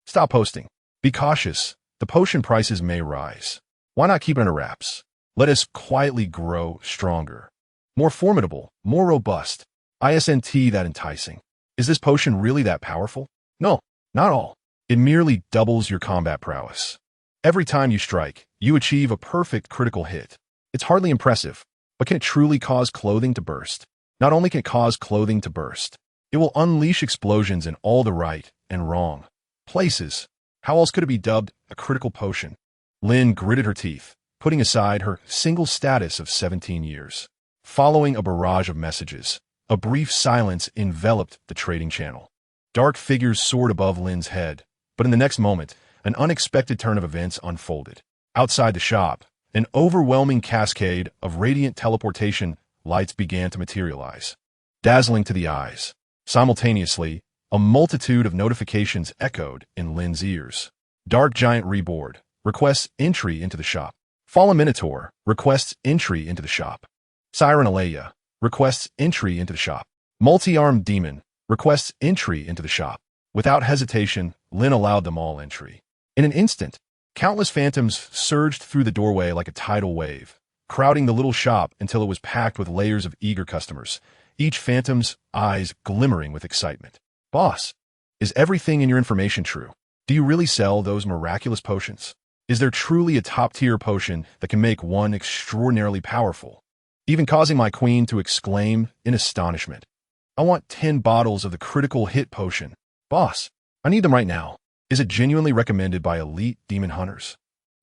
Stop posting. Be cautious. The potion prices may rise. Why not keep it under wraps? Let us quietly grow stronger. More formidable, more robust. Isn't that enticing? Is this potion really that powerful? No, not all. It merely doubles your combat prowess. Every time you strike, you achieve a perfect critical hit. It's hardly impressive, but can it truly cause clothing to burst? Not only can it cause clothing to burst, it will unleash explosions in all the right and wrong places. How else could it be dubbed a critical potion? Lin gritted her teeth, putting aside her single status of 17 years. Following a barrage of messages, a brief silence enveloped the trading channel. Dark figures soared above Lin's head, but in the next moment, an unexpected turn of events unfolded. Outside the shop, an overwhelming cascade of radiant teleportation lights began to materialize, dazzling to the eyes. Simultaneously, a multitude of notifications echoed in Lin's ears. Dark Giant Reborn requests entry into the shop. Fallen Minotaur requests entry into the shop. Siren Alea requests entry into the shop. Multi-armed Demon requests entry into the shop. Without hesitation, Lin allowed them all entry. In an instant, countless phantoms surged through the doorway like a tidal wave, crowding the little shop until it was packed with layers of eager customers, each phantom's eyes glimmering with excitement. Boss, is everything in your information true? Do you really sell those miraculous potions? Is there truly a top-tier potion that can make one extraordinarily powerful, even causing my queen to exclaim in astonishment? I want 10 bottles of the critical hit potion. Boss, I need them right now. Is it genuinely recommended by elite demon hunters?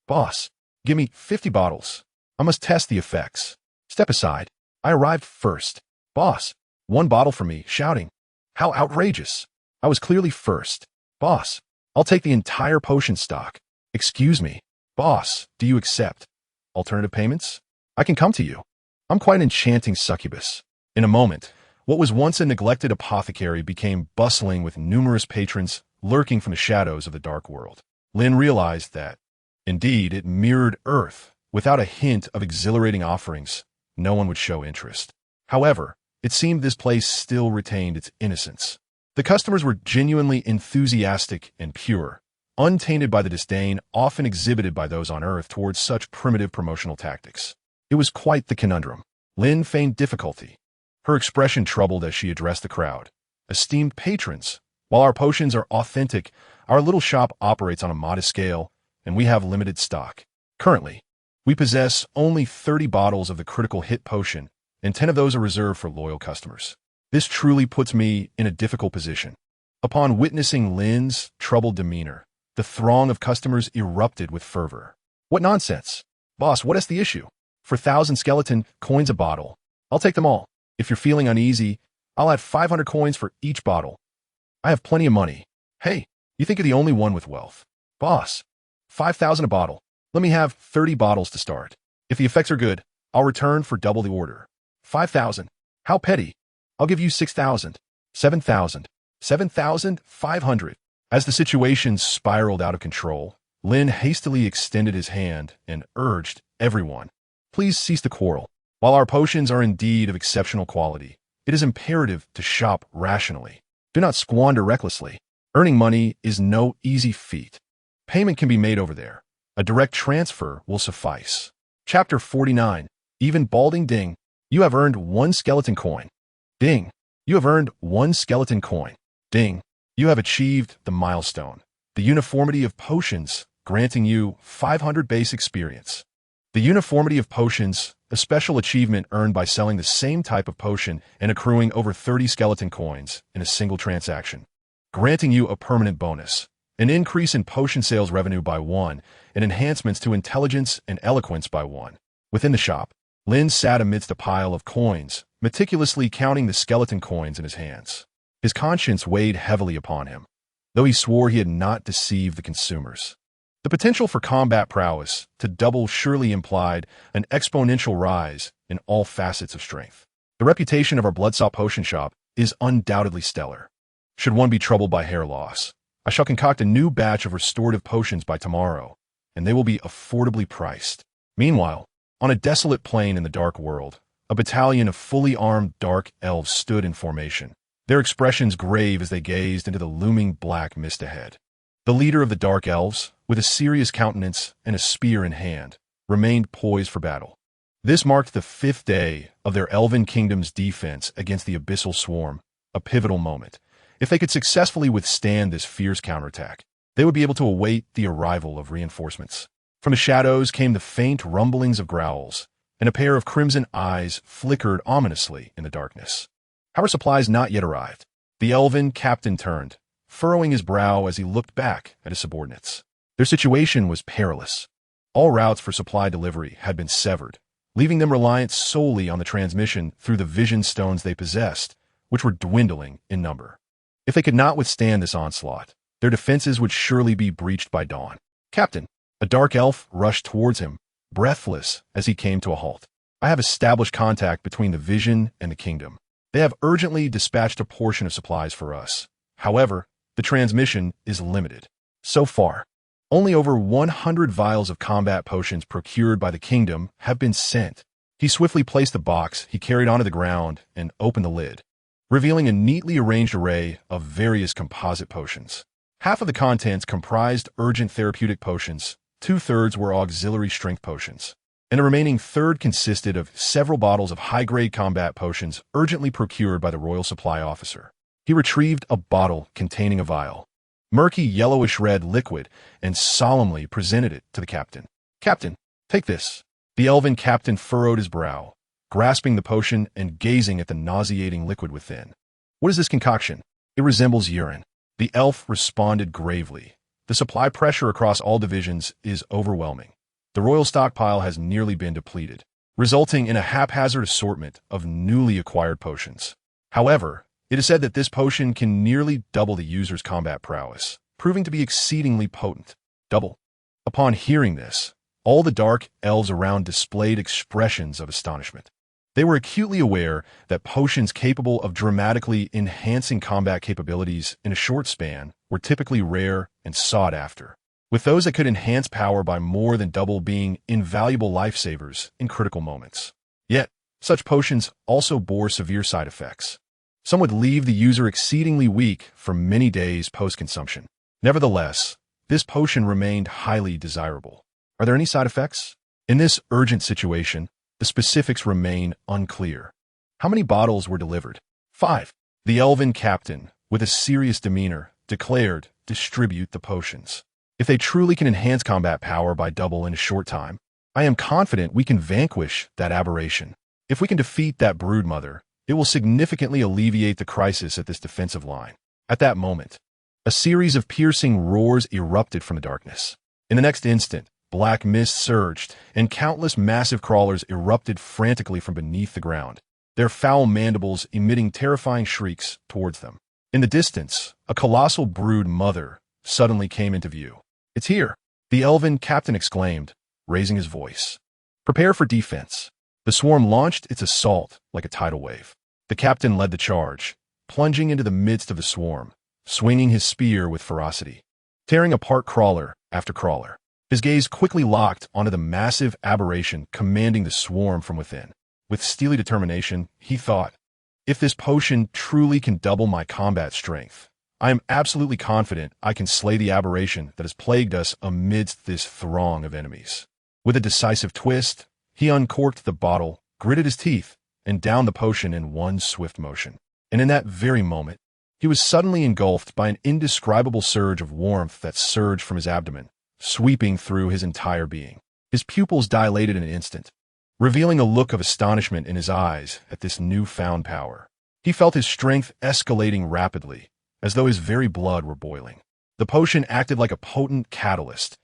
Boss, give me 50 bottles. I must test the effects. Step aside. I arrived first. Boss, 1 bottle for me, shouting. How outrageous. I was clearly first. Boss, I'll take the entire potion stock. Excuse me. Boss, do you accept alternative payments? I can come to you. I'm quite an enchanting succubus. In a moment, what was once a neglected apothecary became bustling with numerous patrons lurking from the shadows of the dark world. Lin realized that, indeed, it mirrored Earth. Without a hint of exhilarating offerings, no one would show interest. However, it seemed this place still retained its innocence. The customers were genuinely enthusiastic and pure, untainted by the disdain often exhibited by those on Earth towards such primitive promotional tactics. It was quite the conundrum. Lin feigned difficulty, her expression troubled as she addressed the crowd. Esteemed patrons, while our potions are authentic, our little shop operates on a modest scale, and we have limited stock. Currently, we possess only 30 bottles of the critical hit potion, and 10 of those are reserved for loyal customers. This truly puts me in a difficult position. Upon witnessing Lin's troubled demeanor, the throng of customers erupted with fervor. What nonsense! Boss, what is the issue? For 1,000 skeleton coins a bottle. I'll take them all. If you're feeling uneasy, I'll add 500 coins for each bottle. I have plenty of money. Hey, you think you're the only one with wealth. Boss, 5,000 a bottle. Let me have 30 bottles to start. If the effects are good, I'll return for double the order. 5,000. How petty. I'll give you 6,000. 7,000. 7,500. As the situation spiraled out of control, Lin hastily extended his hand and urged everyone, please cease the quarrel. While our potions are indeed of exceptional quality, it is imperative to shop rationally. Do not squander recklessly. Earning money is no easy feat. Payment can be made over there. A direct transfer will suffice. Chapter 49. Even balding ding. You have earned 1 skeleton coin. Ding. You have earned 1 skeleton coin. Ding. You have achieved the milestone, the uniformity of potions, granting you 500 base experience. The uniformity of potions, a special achievement earned by selling the same type of potion and accruing over 30 skeleton coins in a single transaction, granting you a permanent bonus, an increase in potion sales revenue by 1, and enhancements to intelligence and eloquence by 1. Within the shop, Lin sat amidst a pile of coins, meticulously counting the skeleton coins in his hands. His conscience weighed heavily upon him, though he swore he had not deceived the consumers. The potential for combat prowess to double surely implied an exponential rise in all facets of strength. The reputation of our Bloodsaw potion shop is undoubtedly stellar. Should one be troubled by hair loss, I shall concoct a new batch of restorative potions by tomorrow, and they will be affordably priced. Meanwhile, on a desolate plain in the Dark World, a battalion of fully armed dark elves stood in formation, their expressions grave as they gazed into the looming black mist ahead. The leader of the dark elves, with a serious countenance and a spear in hand, remained poised for battle. This marked the 5th day of their elven kingdom's defense against the abyssal swarm, a pivotal moment. If they could successfully withstand this fierce counterattack, they would be able to await the arrival of reinforcements. From the shadows came the faint rumblings of growls, and a pair of crimson eyes flickered ominously in the darkness. Our supplies not yet arrived. The elven captain turned, furrowing his brow as he looked back at his subordinates. Their situation was perilous. All routes for supply delivery had been severed, leaving them reliant solely on the transmission through the vision stones they possessed, which were dwindling in number. If they could not withstand this onslaught, their defenses would surely be breached by dawn. Captain, a dark elf rushed towards him, breathless as he came to a halt. I have established contact between the vision and the kingdom. They have urgently dispatched a portion of supplies for us. However, the transmission is limited. So far, only over 100 vials of combat potions procured by the kingdom have been sent. He swiftly placed the box he carried onto the ground and opened the lid, revealing a neatly arranged array of various composite potions. Half of the contents comprised urgent therapeutic potions, 2/3 were auxiliary strength potions, and the remaining third consisted of several bottles of high-grade combat potions urgently procured by the royal supply officer. He retrieved a bottle containing a vial, murky yellowish-red liquid, and solemnly presented it to the captain. Captain, take this. The elven captain furrowed his brow, grasping the potion and gazing at the nauseating liquid within. What is this concoction? It resembles urine. The elf responded gravely. The supply pressure across all divisions is overwhelming. The royal stockpile has nearly been depleted, resulting in a haphazard assortment of newly acquired potions. However, it is said that this potion can nearly double the user's combat prowess, proving to be exceedingly potent. Double. Upon hearing this, all the dark elves around displayed expressions of astonishment. They were acutely aware that potions capable of dramatically enhancing combat capabilities in a short span were typically rare and sought after, with those that could enhance power by more than double being invaluable lifesavers in critical moments. Yet, such potions also bore severe side effects. Some would leave the user exceedingly weak for many days post-consumption. Nevertheless, this potion remained highly desirable. Are there any side effects? In this urgent situation, the specifics remain unclear. How many bottles were delivered? 5. The elven captain, with a serious demeanor, declared, distribute the potions. If they truly can enhance combat power by double in a short time, I am confident we can vanquish that aberration. If we can defeat that broodmother, it will significantly alleviate the crisis at this defensive line. At that moment, a series of piercing roars erupted from the darkness. In the next instant, black mist surged, and countless massive crawlers erupted frantically from beneath the ground, their foul mandibles emitting terrifying shrieks towards them. In the distance, a colossal brood mother suddenly came into view. It's here, the elven captain exclaimed, raising his voice. Prepare for defense. The swarm launched its assault like a tidal wave. The captain led the charge, plunging into the midst of the swarm, swinging his spear with ferocity, tearing apart crawler after crawler. His gaze quickly locked onto the massive aberration commanding the swarm from within. With steely determination, he thought, if this potion truly can double my combat strength, I am absolutely confident I can slay the aberration that has plagued us amidst this throng of enemies. With a decisive twist, He uncorked the bottle, gritted his teeth, and downed the potion in one swift motion. And in that very moment, he was suddenly engulfed by an indescribable surge of warmth that surged from his abdomen, sweeping through his entire being. His pupils dilated in an instant, revealing a look of astonishment in his eyes at this newfound power. He felt his strength escalating rapidly, as though his very blood were boiling. The potion acted like a potent catalyst,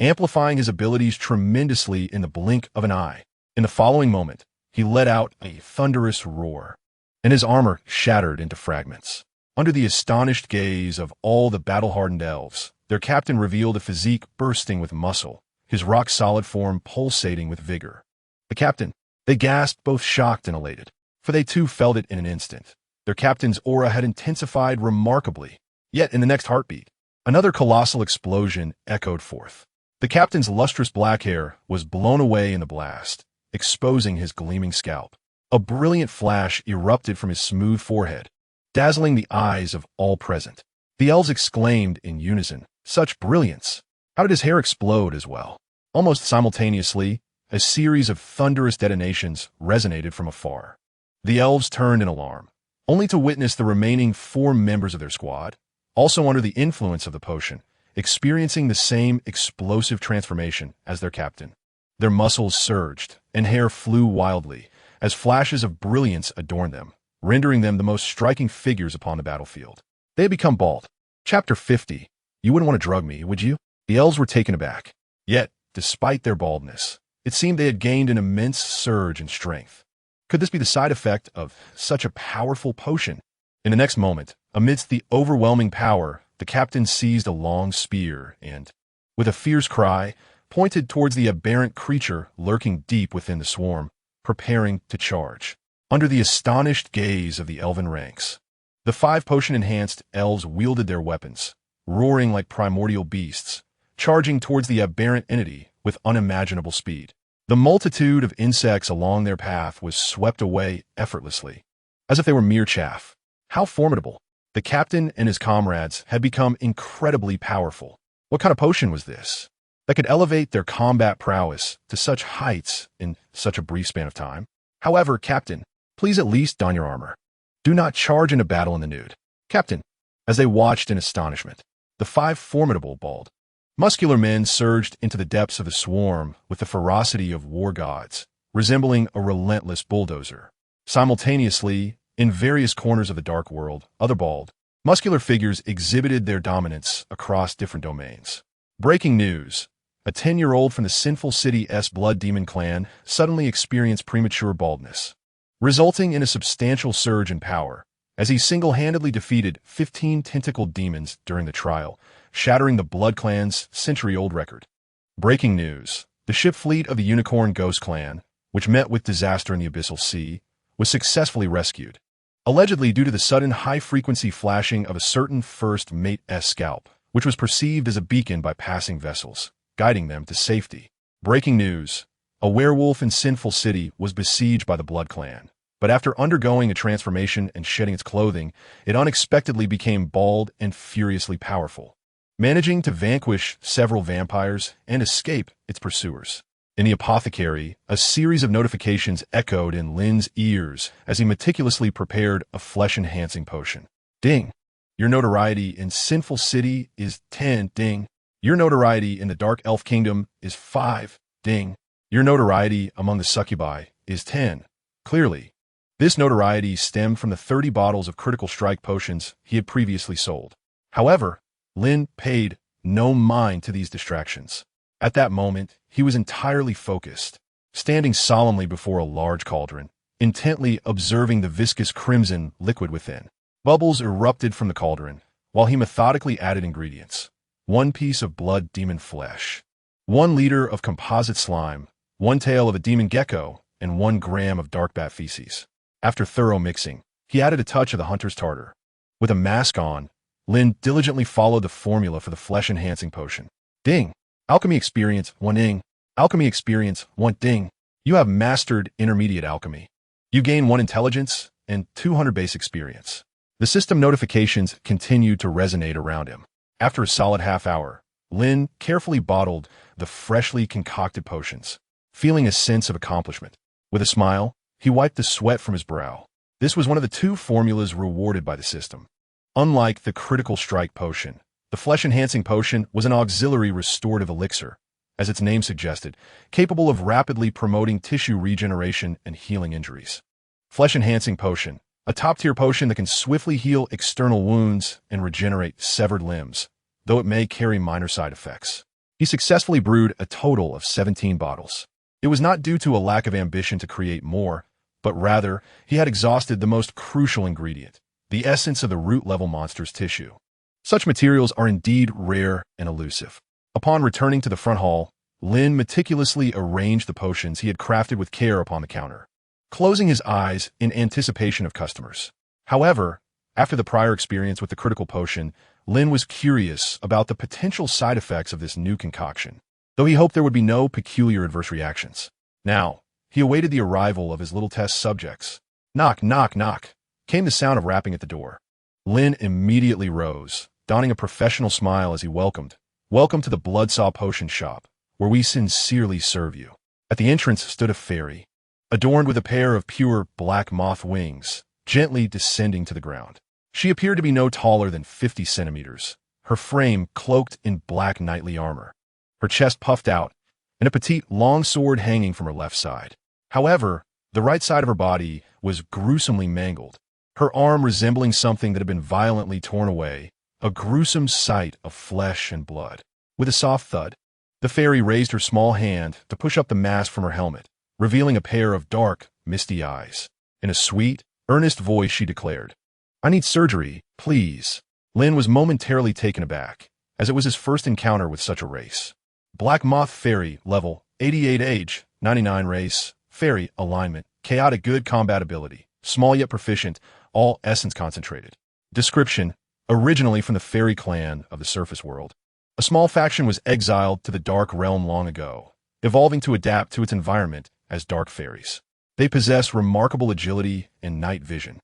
amplifying his abilities tremendously in the blink of an eye. In the following moment, he let out a thunderous roar, and his armor shattered into fragments. Under the astonished gaze of all the battle-hardened elves, their captain revealed a physique bursting with muscle, his rock-solid form pulsating with vigor. The captain, they gasped, both shocked and elated, for they too felt it in an instant. Their captain's aura had intensified remarkably, yet in the next heartbeat, another colossal explosion echoed forth. The captain's lustrous black hair was blown away in the blast, exposing his gleaming scalp. A brilliant flash erupted from his smooth forehead, dazzling the eyes of all present. The elves exclaimed in unison, "Such brilliance! How did his hair explode as well?" Almost simultaneously, a series of thunderous detonations resonated from afar. The elves turned in alarm, only to witness the remaining 4 members of their squad, also under the influence of the potion, experiencing the same explosive transformation as their captain. Their muscles surged, and hair flew wildly, as flashes of brilliance adorned them, rendering them the most striking figures upon the battlefield. They had become bald. Chapter 50. You wouldn't want to drug me, would you? The elves were taken aback. Yet, despite their baldness, it seemed they had gained an immense surge in strength. Could this be the side effect of such a powerful potion? In the next moment, amidst the overwhelming power, the captain seized a long spear and, with a fierce cry, pointed towards the aberrant creature lurking deep within the swarm, preparing to charge. Under the astonished gaze of the elven ranks, the 5 potion-enhanced elves wielded their weapons, roaring like primordial beasts, charging towards the aberrant entity with unimaginable speed. The multitude of insects along their path was swept away effortlessly, as if they were mere chaff. How formidable! The captain and his comrades had become incredibly powerful. What kind of potion was this that could elevate their combat prowess to such heights in such a brief span of time? However, Captain, please at least don your armor. Do not charge into battle in the nude. Captain, as they watched in astonishment, the 5 formidable, bald, muscular men surged into the depths of the swarm with the ferocity of war gods, resembling a relentless bulldozer. Simultaneously, in various corners of the dark world, other bald, muscular figures exhibited their dominance across different domains. Breaking news. A 10-year-old from the Sinful City's Blood Demon clan suddenly experienced premature baldness, resulting in a substantial surge in power, as he single-handedly defeated 15 tentacled demons during the trial, shattering the Blood Clan's century-old record. Breaking news. The ship fleet of the Unicorn Ghost Clan, which met with disaster in the Abyssal Sea, was successfully rescued, allegedly due to the sudden high-frequency flashing of a certain first mate's scalp, which was perceived as a beacon by passing vessels, guiding them to safety. Breaking news. A werewolf in Sinful City was besieged by the Blood Clan, but after undergoing a transformation and shedding its clothing, it unexpectedly became bald and furiously powerful, managing to vanquish several vampires and escape its pursuers. In the apothecary, a series of notifications echoed in Lin's ears as he meticulously prepared a flesh-enhancing potion. Ding! Your notoriety in Sinful City is 10. Ding! Your notoriety in the Dark Elf Kingdom is 5. Ding! Your notoriety among the succubi is 10. Clearly, this notoriety stemmed from the 30 bottles of critical strike potions he had previously sold. However, Lin paid no mind to these distractions. At that moment, he was entirely focused, standing solemnly before a large cauldron, intently observing the viscous crimson liquid within. Bubbles erupted from the cauldron, while he methodically added ingredients. 1 piece of blood demon flesh, 1 liter of composite slime, 1 tail of a demon gecko, and 1 gram of dark bat feces. After thorough mixing, he added a touch of the hunter's tartar. With a mask on, Lin diligently followed the formula for the flesh-enhancing potion. Ding! Alchemy experience 1 ding. Alchemy experience 1 ding. You have mastered intermediate alchemy. You gain 1 intelligence and 200 base experience. The system notifications continued to resonate around him. After a solid half hour, Lin carefully bottled the freshly concocted potions, feeling a sense of accomplishment. With a smile, he wiped the sweat from his brow. This was one of the two formulas rewarded by the system. Unlike the critical strike potion, the flesh-enhancing potion was an auxiliary restorative elixir, as its name suggested, capable of rapidly promoting tissue regeneration and healing injuries. Flesh-enhancing potion, a top-tier potion that can swiftly heal external wounds and regenerate severed limbs, though it may carry minor side effects. He successfully brewed a total of 17 bottles. It was not due to a lack of ambition to create more, but rather, he had exhausted the most crucial ingredient, the essence of the root-level monster's tissue. Such materials are indeed rare and elusive. Upon returning to the front hall, Lin meticulously arranged the potions he had crafted with care upon the counter, closing his eyes in anticipation of customers. However, after the prior experience with the critical potion, Lin was curious about the potential side effects of this new concoction, though he hoped there would be no peculiar adverse reactions. Now, he awaited the arrival of his little test subjects. Knock, knock, knock, came the sound of rapping at the door. Lin immediately rose, donning a professional smile as he welcomed. Welcome to the Bloodsaw Potion Shop, where we sincerely serve you. At the entrance stood a fairy, adorned with a pair of pure black moth wings, gently descending to the ground. She appeared to be no taller than 50 centimeters, her frame cloaked in black knightly armor, her chest puffed out, and a petite long sword hanging from her left side. However, the right side of her body was gruesomely mangled, her arm resembling something that had been violently torn away, a gruesome sight of flesh and blood. With a soft thud, the fairy raised her small hand to push up the mask from her helmet, revealing a pair of dark, misty eyes. In a sweet, earnest voice she declared, "I need surgery, please." Lin was momentarily taken aback, as it was his first encounter with such a race. Black Moth Fairy, level 88 age, 99 race, fairy, alignment, chaotic good combat ability, small yet proficient, all essence concentrated. Description: originally from the fairy clan of the surface world, a small faction was exiled to the dark realm long ago, evolving to adapt to its environment as dark fairies. They possess remarkable agility and night vision,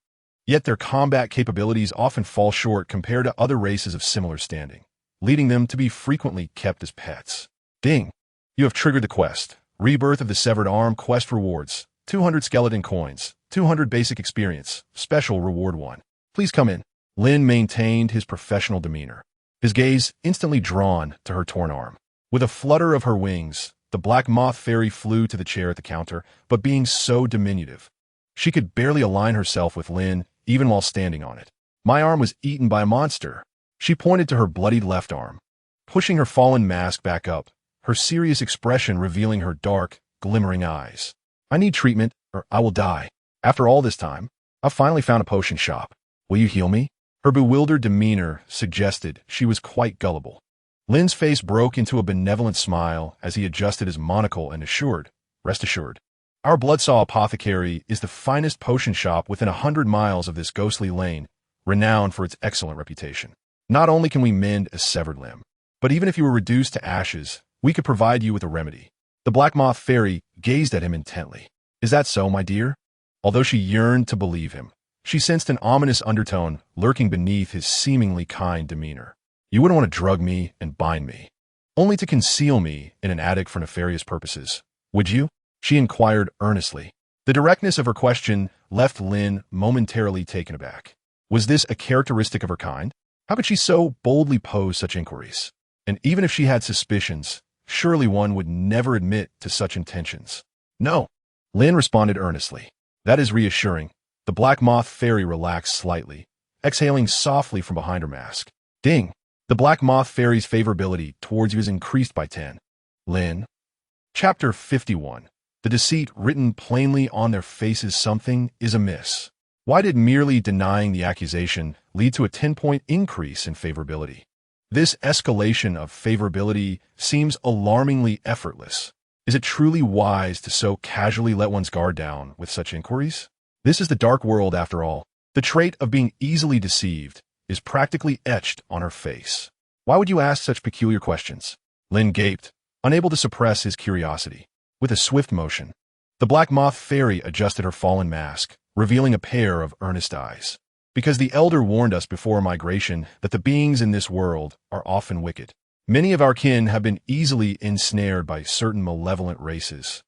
yet their combat capabilities often fall short compared to other races of similar standing, leading them to be frequently kept as pets. Ding! You have triggered the quest. Rebirth of the Severed Arm quest rewards, 200 skeleton coins, 200 basic experience, special reward 1. Please come in. Lin maintained his professional demeanor, his gaze instantly drawn to her torn arm. With a flutter of her wings, the black moth fairy flew to the chair at the counter, but being so diminutive, she could barely align herself with Lin even while standing on it. My arm was eaten by a monster. She pointed to her bloodied left arm, pushing her fallen mask back up, her serious expression revealing her dark, glimmering eyes. I need treatment, or I will die. After all this time, I've finally found a potion shop. Will you heal me? Her bewildered demeanor suggested she was quite gullible. Lin's face broke into a benevolent smile as he adjusted his monocle and assured, "Rest assured, our Bloodsaw Apothecary is the finest potion shop within 100 miles of this ghostly lane, renowned for its excellent reputation. Not only can we mend a severed limb, but even if you were reduced to ashes, we could provide you with a remedy." The Black Moth Fairy gazed at him intently. "Is that so, my dear?" Although she yearned to believe him, she sensed an ominous undertone lurking beneath his seemingly kind demeanor. "You wouldn't want to drug me and bind me, only to conceal me in an attic for nefarious purposes, would you?" she inquired earnestly. The directness of her question left Lin momentarily taken aback. Was this a characteristic of her kind? How could she so boldly pose such inquiries? And even if she had suspicions, surely one would never admit to such intentions. "No," Lin responded earnestly. "That is reassuring." The Black Moth Fairy relaxed slightly, exhaling softly from behind her mask. Ding! The Black Moth Fairy's favorability towards you is increased by 10. Lin. Chapter 51. The deceit written plainly on their faces. Something is amiss. Why did merely denying the accusation lead to a 10-point increase in favorability? This escalation of favorability seems alarmingly effortless. Is it truly wise to so casually let one's guard down with such inquiries? This is the dark world after all. The trait of being easily deceived is practically etched on her face. Why would you ask such peculiar questions? Lin gaped, unable to suppress his curiosity. With a swift motion, the Black Moth Fairy adjusted her fallen mask, revealing a pair of earnest eyes. Because the Elder warned us before migration that the beings in this world are often wicked. Many of our kin have been easily ensnared by certain malevolent races.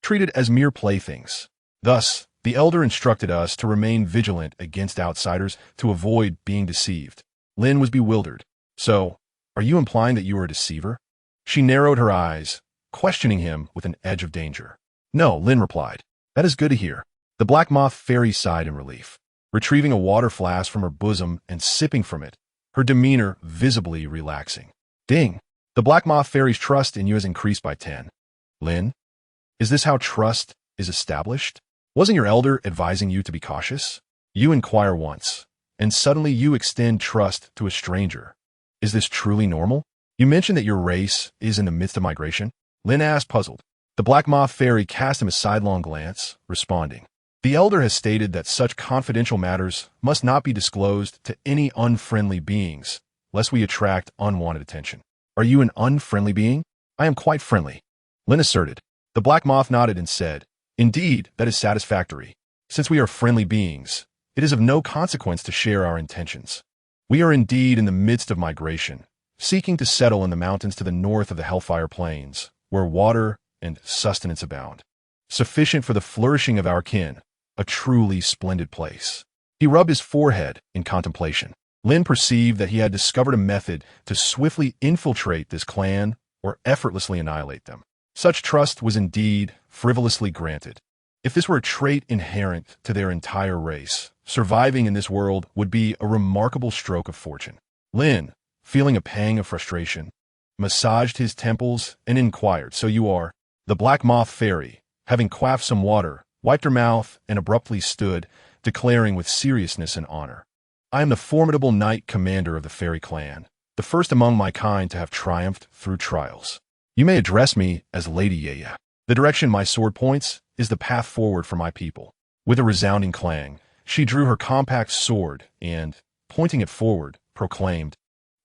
treated as mere playthings. Thus, the elder instructed us to remain vigilant against outsiders to avoid being deceived. Lin was bewildered. So, are you implying that you are a deceiver? She narrowed her eyes, questioning him with an edge of danger. No, Lin replied. That is good to hear. The black moth fairy sighed in relief, retrieving a water flask from her bosom and sipping from it, her demeanor visibly relaxing. Ding! The black moth fairy's trust in you has increased by 10. Lin, is this how trust is established? Wasn't your elder advising you to be cautious? You inquire once, and suddenly you extend trust to a stranger. Is this truly normal? You mentioned that your race is in the midst of migration? Lin asked, puzzled. The black moth fairy cast him a sidelong glance, responding. The elder has stated that such confidential matters must not be disclosed to any unfriendly beings, lest we attract unwanted attention. Are you an unfriendly being? I am quite friendly, Lin asserted. The black moth nodded and said, Indeed, that is satisfactory. Since we are friendly beings, it is of no consequence to share our intentions. We are indeed in the midst of migration, seeking to settle in the mountains to the north of the Hellfire Plains, where water and sustenance abound, sufficient for the flourishing of our kin, a truly splendid place. He rubbed his forehead in contemplation. Lin perceived that he had discovered a method to swiftly infiltrate this clan or effortlessly annihilate them. Such trust was indeed frivolously granted. If this were a trait inherent to their entire race, surviving in this world would be a remarkable stroke of fortune. Lin, feeling a pang of frustration, massaged his temples and inquired, So you are? The black moth fairy, having quaffed some water, wiped her mouth and abruptly stood, declaring with seriousness and honor, I am the formidable knight commander of the fairy clan, the first among my kind to have triumphed through trials. You may address me as Lady Yaya. The direction my sword points is the path forward for my people. With a resounding clang, she drew her compact sword and, pointing it forward, proclaimed,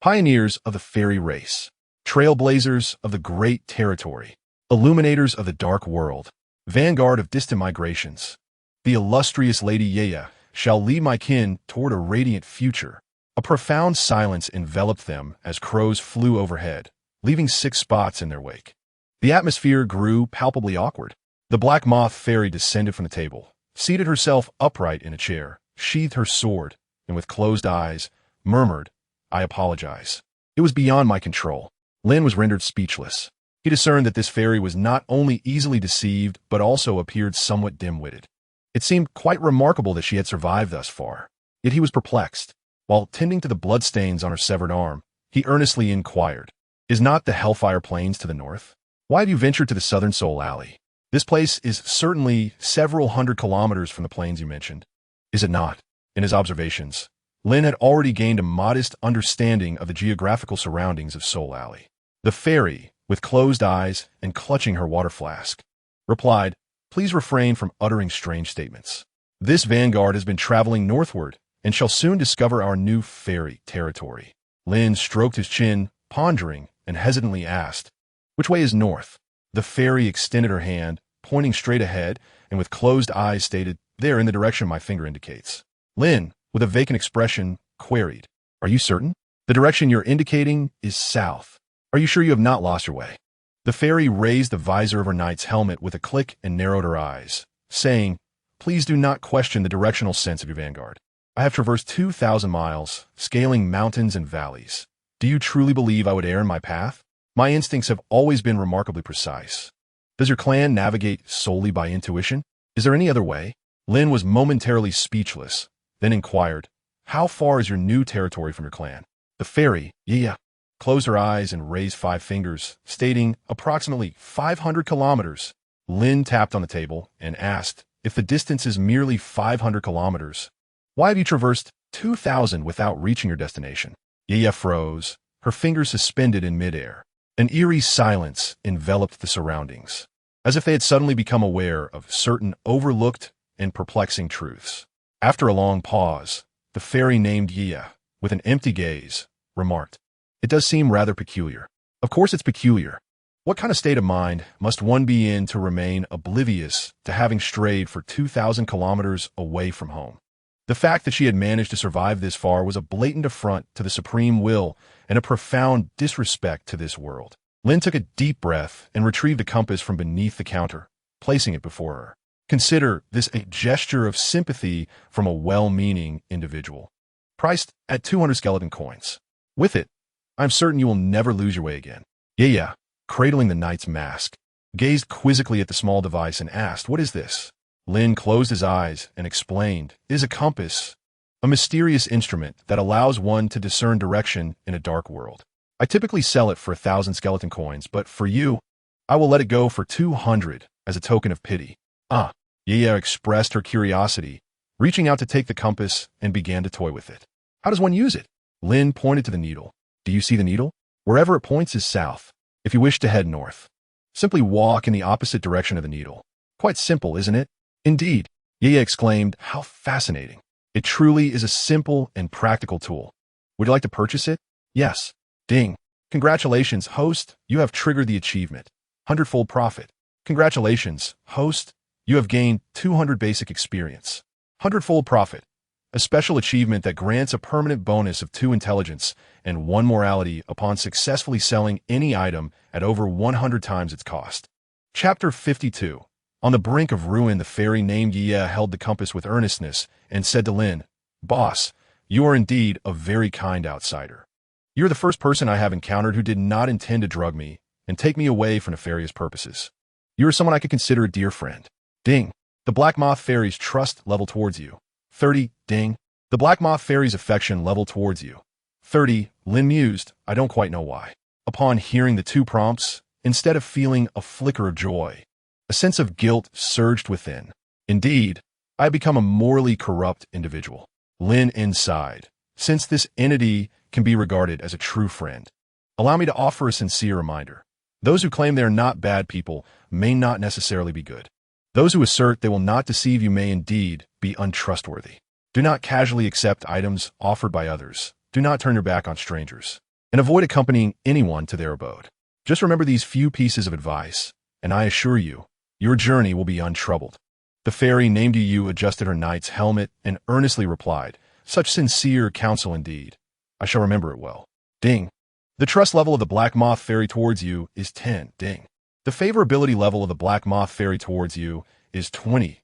Pioneers of the fairy race, trailblazers of the great territory, illuminators of the dark world, vanguard of distant migrations, the illustrious Lady Yaya shall lead my kin toward a radiant future. A profound silence enveloped them as crows flew overhead, leaving 6 spots in their wake. The atmosphere grew palpably awkward. The black moth fairy descended from the table, seated herself upright in a chair, sheathed her sword, and with closed eyes, murmured, I apologize. It was beyond my control. Lin was rendered speechless. He discerned that this fairy was not only easily deceived, but also appeared somewhat dim-witted. It seemed quite remarkable that she had survived thus far. Yet he was perplexed. While tending to the bloodstains on her severed arm, he earnestly inquired, Is not the Hellfire Plains to the north? Why have you ventured to the southern Soul Alley? This place is certainly several hundred kilometers from the plains you mentioned. Is it not? In his observations, Lin had already gained a modest understanding of the geographical surroundings of Soul Alley. The fairy, with closed eyes and clutching her water flask, replied, Please refrain from uttering strange statements. This vanguard has been traveling northward and shall soon discover our new fairy territory. Lin stroked his chin, pondering, and hesitantly asked, Which way is north? The fairy extended her hand, pointing straight ahead, and with closed eyes stated, There, in the direction my finger indicates. Lin, with a vacant expression, queried, Are you certain? The direction you're indicating is south. Are you sure you have not lost your way? The fairy raised the visor of her knight's helmet with a click and narrowed her eyes, saying, Please do not question the directional sense of your vanguard. I have traversed 2,000 miles, scaling mountains and valleys. Do you truly believe I would err in my path? My instincts have always been remarkably precise. Does your clan navigate solely by intuition? Is there any other way? Lin was momentarily speechless, then inquired, How far is your new territory from your clan? The fairy, Yaya, closed her eyes and raised 5 fingers, stating approximately 500 kilometers. Lin tapped on the table and asked, If the distance is merely 500 kilometers, why have you traversed 2,000 without reaching your destination? Yaya froze, her fingers suspended in midair. An eerie silence enveloped the surroundings, as if they had suddenly become aware of certain overlooked and perplexing truths. After a long pause, the fairy named Yaya, with an empty gaze, remarked, It does seem rather peculiar. Of course it's peculiar. What kind of state of mind must one be in to remain oblivious to having strayed for 2,000 kilometers away from home? The fact that she had managed to survive this far was a blatant affront to the supreme will and a profound disrespect to this world. Lin took a deep breath and retrieved a compass from beneath the counter, placing it before her. Consider this a gesture of sympathy from a well-meaning individual. Priced at 200 skeleton coins. With it, I'm certain you will never lose your way again. Yeah, cradling the knight's mask, gazed quizzically at the small device and asked, "What is this?" Lin closed his eyes and explained, "It is a compass, a mysterious instrument that allows one to discern direction in a dark world. I typically sell it for 1,000 skeleton coins, but for you, I will let it go for 200 as a token of pity." Yaya expressed her curiosity, reaching out to take the compass and began to toy with it. "How does one use it?" Lin pointed to the needle. "Do you see the needle? Wherever it points is south. If you wish to head north, simply walk in the opposite direction of the needle. Quite simple, isn't it?" "Indeed," Yaya exclaimed. "How fascinating. It truly is a simple and practical tool. Would you like to purchase it?" "Yes." Ding. "Congratulations, host. You have triggered the achievement. 100-fold profit. Congratulations, host. You have gained 200 basic experience. 100-fold profit. A special achievement that grants a permanent bonus of 2 intelligence and 1 morality upon successfully selling any item at over 100 times its cost." Chapter 52. On the brink of ruin, the fairy named Yia held the compass with earnestness and said to Lin, "Boss, you are indeed a very kind outsider. You're the first person I have encountered who did not intend to drug me and take me away for nefarious purposes. You are someone I could consider a dear friend." Ding. The Black Moth Fairy's trust level towards you. 30. Ding. The Black Moth Fairy's affection level towards you. 30. Lin mused, "I don't quite know why." Upon hearing the 2 prompts, instead of feeling a flicker of joy, a sense of guilt surged within. "Indeed, I have become a morally corrupt individual." Lin sighed. "Since this entity can be regarded as a true friend, allow me to offer a sincere reminder. Those who claim they are not bad people may not necessarily be good. Those who assert they will not deceive you may indeed be untrustworthy. Do not casually accept items offered by others. Do not turn your back on strangers, and avoid accompanying anyone to their abode. Just remember these few pieces of advice, and I assure you, your journey will be untroubled." The fairy named Yu adjusted her knight's helmet and earnestly replied, "Such sincere counsel indeed. I shall remember it well." Ding. The trust level of the Black Moth Fairy towards you is 10. Ding. The favorability level of the Black Moth Fairy towards you is 20.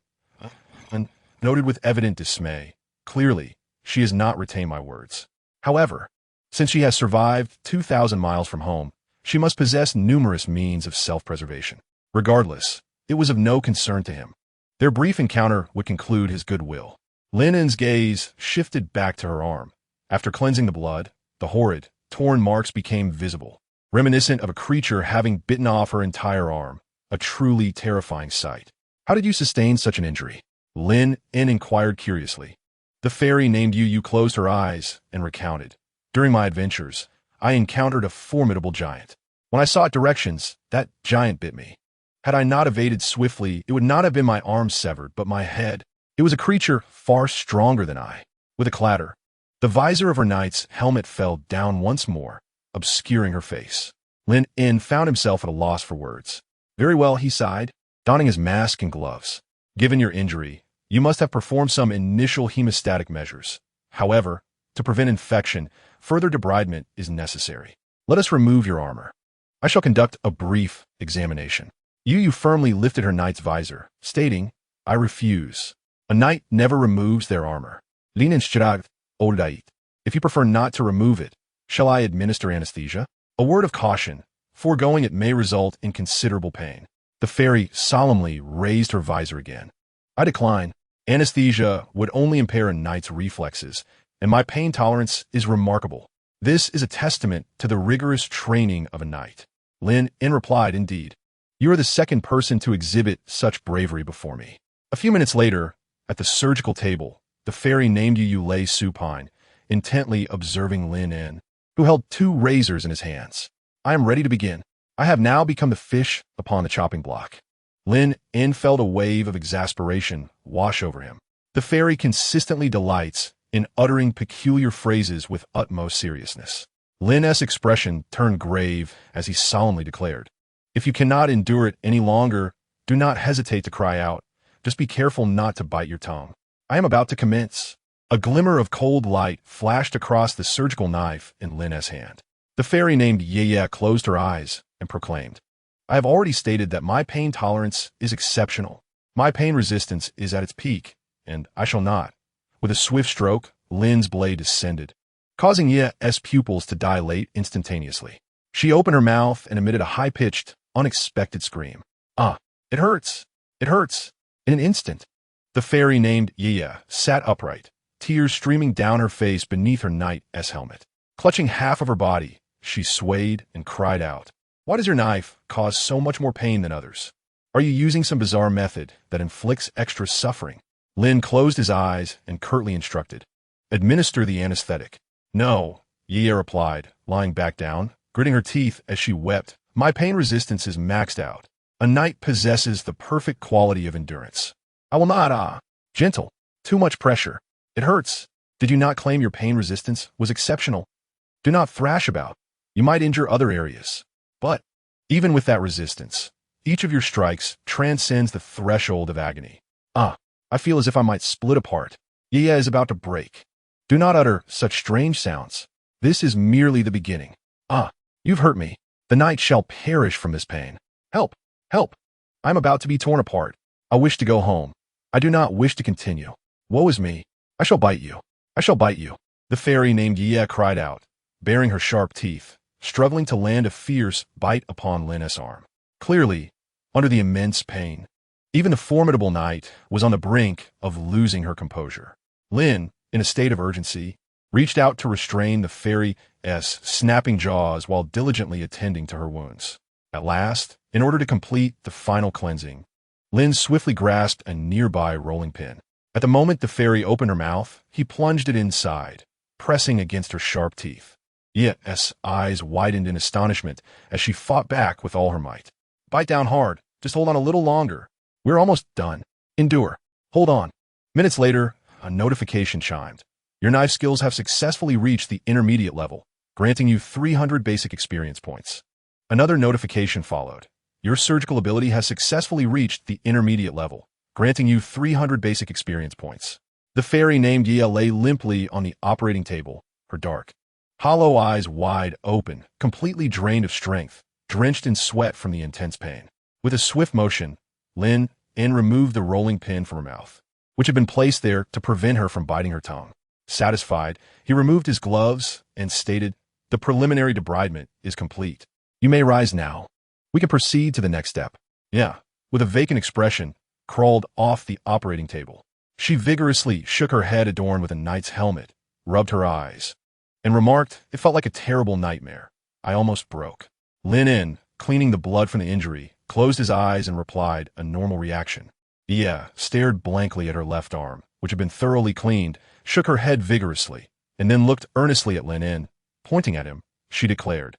And noted with evident dismay. Clearly, she has not retained my words. However, since she has survived 2,000 miles from home, she must possess numerous means of self-preservation. Regardless, it was of no concern to him. Their brief encounter would conclude his goodwill. Lin Yun's gaze shifted back to her arm. After cleansing the blood, the horrid, torn marks became visible, reminiscent of a creature having bitten off her entire arm, a truly terrifying sight. "How did you sustain such an injury?" Lin Yun inquired curiously. The fairy named Yu closed her eyes and recounted. "During my adventures, I encountered a formidable giant. When I sought directions, that giant bit me. Had I not evaded swiftly, it would not have been my arm severed, but my head. It was a creature far stronger than I." With a clatter, the visor of her knight's helmet fell down once more, obscuring her face. Lin Yun found himself at a loss for words. "Very well," he sighed, donning his mask and gloves. "Given your injury, you must have performed some initial hemostatic measures. However, to prevent infection, further debridement is necessary. Let us remove your armor. I shall conduct a brief examination." Yu firmly lifted her knight's visor, stating, "I refuse. A knight never removes their armor. Lin Yun, if you prefer not to remove it, shall I administer anesthesia? A word of caution, foregoing it may result in considerable pain." The fairy solemnly raised her visor again. "I decline. Anesthesia would only impair a knight's reflexes, and my pain tolerance is remarkable. This is a testament to the rigorous training of a knight." Lin Yun replied, "Indeed. You are the second person to exhibit such bravery before me." A few minutes later, at the surgical table, the fairy named Yu lay supine, intently observing Lin Yun, who held 2 razors in his hands. "I am ready to begin. I have now become the fish upon the chopping block." Lin Yun felt a wave of exasperation wash over him. The fairy consistently delights in uttering peculiar phrases with utmost seriousness. Lin's expression turned grave as he solemnly declared, "If you cannot endure it any longer, do not hesitate to cry out. Just be careful not to bite your tongue. I am about to commence." A glimmer of cold light flashed across the surgical knife in Lin's hand. The fairy named Yaya closed her eyes and proclaimed, I have already stated that my pain tolerance is exceptional. My pain resistance is at its peak, and I shall not. With a swift stroke, Lin's blade descended, causing Ye's pupils to dilate instantaneously. She opened her mouth and emitted a high-pitched, unexpected scream. Ah, it hurts! It hurts! In an instant, the fairy named Ye sat upright, tears streaming down her face beneath her knight's helmet. Clutching half of her body, she swayed and cried out, "Why does your knife cause so much more pain than others? Are you using some bizarre method that inflicts extra suffering?" Lin closed his eyes and curtly instructed, "Administer the anesthetic." "No," Ye replied, lying back down, gritting her teeth as she wept. "My pain resistance is maxed out. A knight possesses the perfect quality of endurance. I will not, gentle. Too much pressure. It hurts. Did you not claim your pain resistance was exceptional? Do not thrash about. You might injure other areas. But, even with that resistance, each of your strikes transcends the threshold of agony. I feel as if I might split apart. Ye is about to break. Do not utter such strange sounds. This is merely the beginning. You've hurt me. The knight shall perish from this pain. Help! Help! I am about to be torn apart. I wish to go home. I do not wish to continue. Woe is me. I shall bite you. I shall bite you." The fairy named Ye cried out, baring her sharp teeth, struggling to land a fierce bite upon Lin's arm. Clearly, under the immense pain, even the formidable knight was on the brink of losing her composure. Lin, in a state of urgency, reached out to restrain the fairy's snapping jaws while diligently attending to her wounds. At last, in order to complete the final cleansing, Lin swiftly grasped a nearby rolling pin. At the moment the fairy opened her mouth, he plunged it inside, pressing against her sharp teeth. Ye's eyes widened in astonishment as she fought back with all her might. "Bite down hard. Just hold on a little longer. We're almost done. Endure. Hold on." Minutes later, a notification chimed. "Your knife skills have successfully reached the intermediate level, granting you 300 basic experience points." Another notification followed. "Your surgical ability has successfully reached the intermediate level, granting you 300 basic experience points." The fairy named Ye lay limply on the operating table, her dark, hollow eyes wide open, completely drained of strength, drenched in sweat from the intense pain. With a swift motion, Lin removed the rolling pin from her mouth, which had been placed there to prevent her from biting her tongue. Satisfied, he removed his gloves and stated, "The preliminary debridement is complete. You may rise now. We can proceed to the next step." Yeah, with a vacant expression, crawled off the operating table. She vigorously shook her head adorned with a knight's helmet, rubbed her eyes, and remarked, "It felt like a terrible nightmare. I almost broke." Lin, cleaning the blood from the injury, closed his eyes and replied, a normal reaction. Ye stared blankly at her left arm, which had been thoroughly cleaned, shook her head vigorously, and then looked earnestly at Lin. Pointing at him, she declared,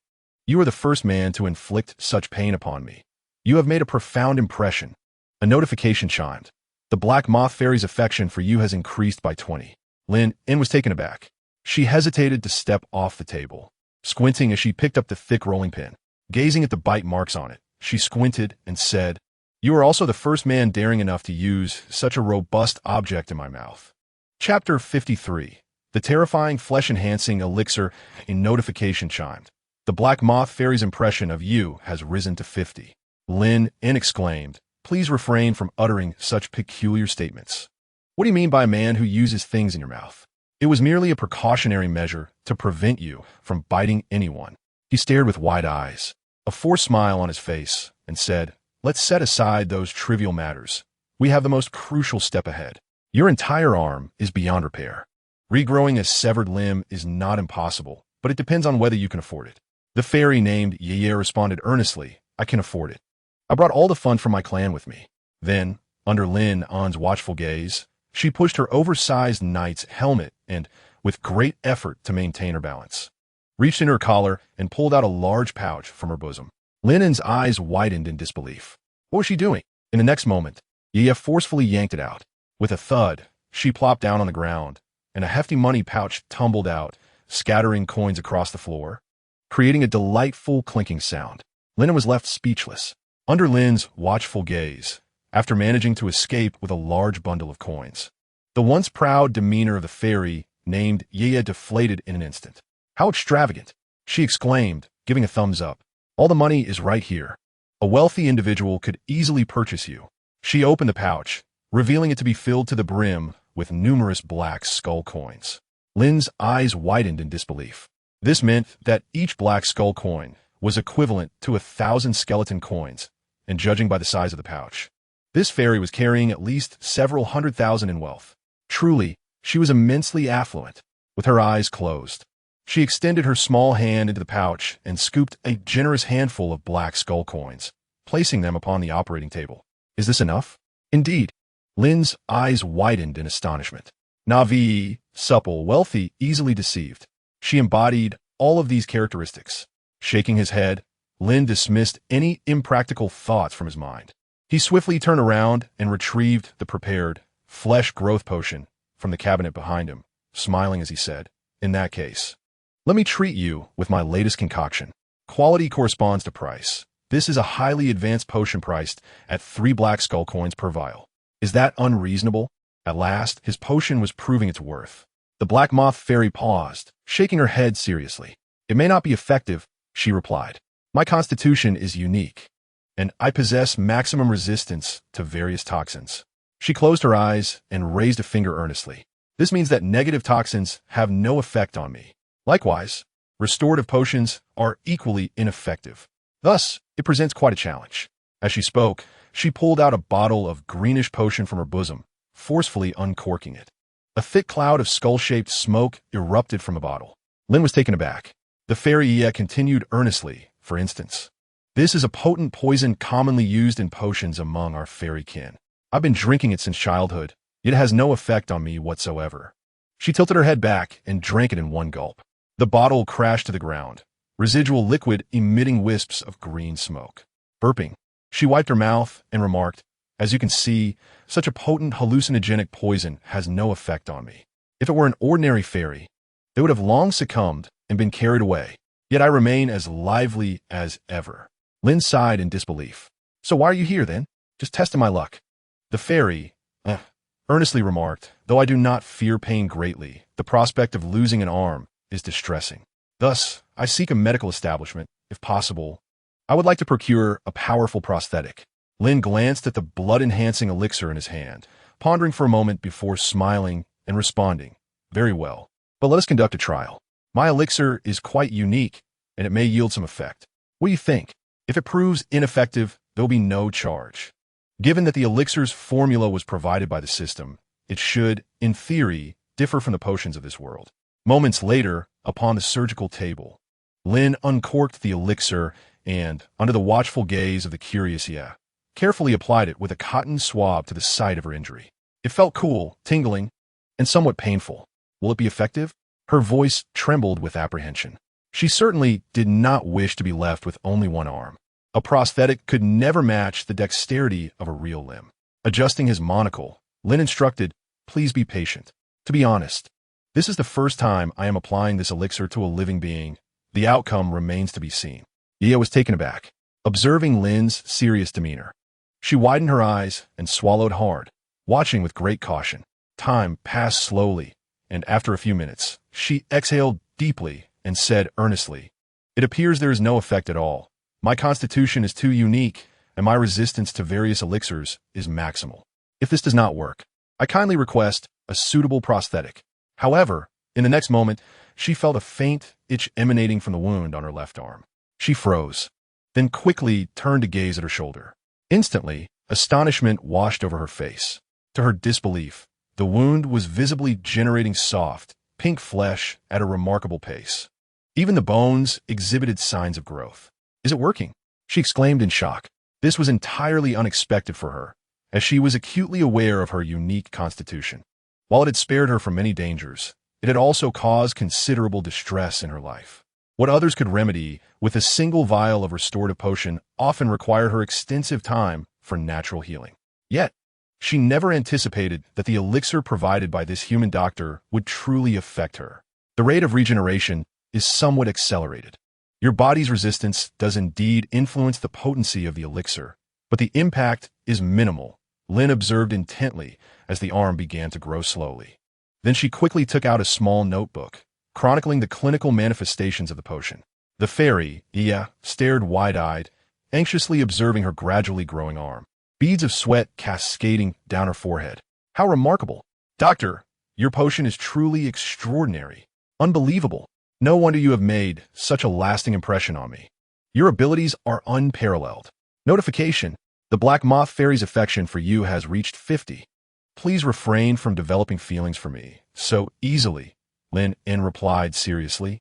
"You are the first man to inflict such pain upon me. You have made a profound impression." A notification chimed. "The Black Moth Fairy's affection for you has increased by 20. Lin was taken aback. She hesitated to step off the table, squinting as she picked up the thick rolling pin. Gazing at the bite marks on it, she squinted and said, "You are also the first man daring enough to use such a robust object in my mouth." Chapter 53. The terrifying flesh-enhancing elixir. In notification chimed. "The Black Moth Fairy's impression of you has risen to 50. Lin exclaimed, "Please refrain from uttering such peculiar statements. What do you mean by a man who uses things in your mouth? It was merely a precautionary measure to prevent you from biting anyone." He stared with wide eyes, a forced smile on his face, and said, "Let's set aside those trivial matters. We have the most crucial step ahead. Your entire arm is beyond repair. Regrowing a severed limb is not impossible, but it depends on whether you can afford it." The fairy named Ye responded earnestly, "I can afford it. I brought all the fun from my clan with me." Then, under Lin Yun's watchful gaze, she pushed her oversized knight's helmet and, with great effort to maintain her balance, reached in her collar and pulled out a large pouch from her bosom. Lin Yun's eyes widened in disbelief. What was she doing? In the next moment, Ye forcefully yanked it out. With a thud, she plopped down on the ground, and a hefty money pouch tumbled out, scattering coins across the floor, creating a delightful clinking sound. Lin was left speechless. Under Lin's watchful gaze, after managing to escape with a large bundle of coins, the once proud demeanor of the fairy named Ye deflated in an instant. "How extravagant!" she exclaimed, giving a thumbs up. "All the money is right here. A wealthy individual could easily purchase you. She opened the pouch, revealing it to be filled to the brim with numerous black skull coins. Lin's eyes widened in disbelief. This meant that each black skull coin was equivalent to 1,000 skeleton coins, and judging by the size of the pouch, this fairy was carrying at least several 100,000 in wealth. Truly, she was immensely affluent. With her eyes closed, she extended her small hand into the pouch and scooped a generous handful of black skull coins, placing them upon the operating table. Is this enough? Indeed. Lin's eyes widened in astonishment. Navi, supple, wealthy, easily deceived. She embodied all of these characteristics. Shaking his head, Lin dismissed any impractical thoughts from his mind. He swiftly turned around and retrieved the prepared flesh growth potion from the cabinet behind him, smiling as he said, "In that case, let me treat you with my latest concoction. Quality corresponds to price. This is a highly advanced potion priced at 3 black skull coins per vial. Is that unreasonable?" At last, his potion was proving its worth. The black moth fairy paused, shaking her head seriously. "It may not be effective," she replied. "My constitution is unique, and I possess maximum resistance to various toxins." She closed her eyes and raised a finger earnestly. "This means that negative toxins have no effect on me. Likewise, restorative potions are equally ineffective. Thus, it presents quite a challenge." As she spoke, she pulled out a bottle of greenish potion from her bosom, forcefully uncorking it. A thick cloud of skull-shaped smoke erupted from the bottle. Lin was taken aback. The fairy Iya continued earnestly, "For instance, this is a potent poison commonly used in potions among our fairy kin. I've been drinking it since childhood, yet it has no effect on me whatsoever." She tilted her head back and drank it in one gulp. The bottle crashed to the ground, residual liquid emitting wisps of green smoke. Burping, she wiped her mouth and remarked, "As you can see, such a potent hallucinogenic poison has no effect on me. If it were an ordinary fairy, they would have long succumbed and been carried away, yet I remain as lively as ever." Lin sighed in disbelief. "So why are you here, then? Just testing my luck." The fairy, earnestly remarked, "Though I do not fear pain greatly, the prospect of losing an arm is distressing. Thus, I seek a medical establishment, if possible. I would like to procure a powerful prosthetic." Lin glanced at the blood-enhancing elixir in his hand, pondering for a moment before smiling and responding, "Very well, but let us conduct a trial. My elixir is quite unique, and it may yield some effect. What do you think? If it proves ineffective, there will be no charge. Given that the elixir's formula was provided by the system, it should, in theory, differ from the potions of this world." Moments later, upon the surgical table, Lin uncorked the elixir and, under the watchful gaze of the curious Iya, carefully applied it with a cotton swab to the site of her injury. It felt cool, tingling, and somewhat painful. Will it be effective? Her voice trembled with apprehension. She certainly did not wish to be left with only one arm. A prosthetic could never match the dexterity of a real limb. Adjusting his monocle, Lin instructed, "Please be patient. To be honest, this is the first time I am applying this elixir to a living being. The outcome remains to be seen." Iya was taken aback, observing Lin's serious demeanor. She widened her eyes and swallowed hard, watching with great caution. Time passed slowly, and after a few minutes, she exhaled deeply and said earnestly, "It appears there is no effect at all. My constitution is too unique, and my resistance to various elixirs is maximal. If this does not work, I kindly request a suitable prosthetic." However, in the next moment, she felt a faint itch emanating from the wound on her left arm. She froze, then quickly turned to gaze at her shoulder. Instantly, astonishment washed over her face. To her disbelief, the wound was visibly generating soft, pink flesh at a remarkable pace. Even the bones exhibited signs of growth. "Is it working?" she exclaimed in shock. This was entirely unexpected for her, as she was acutely aware of her unique constitution. While it had spared her from many dangers, it had also caused considerable distress in her life. What others could remedy with a single vial of restorative potion often required her extensive time for natural healing. Yet, she never anticipated that the elixir provided by this human doctor would truly affect her. The rate of regeneration is somewhat accelerated. Your body's resistance does indeed influence the potency of the elixir, but the impact is minimal, Lin observed intently as the arm began to grow slowly. Then she quickly took out a small notebook, chronicling the clinical manifestations of the potion. The fairy, Iya, stared wide-eyed anxiously observing her gradually growing arm. Beads of sweat cascading down her forehead. How remarkable. Doctor, your potion is truly extraordinary. Unbelievable. No wonder you have made such a lasting impression on me. Your abilities are unparalleled. Notification. The Black Moth Fairy's affection for you has reached 50. Please refrain from developing feelings for me so easily, Lin Yun replied seriously,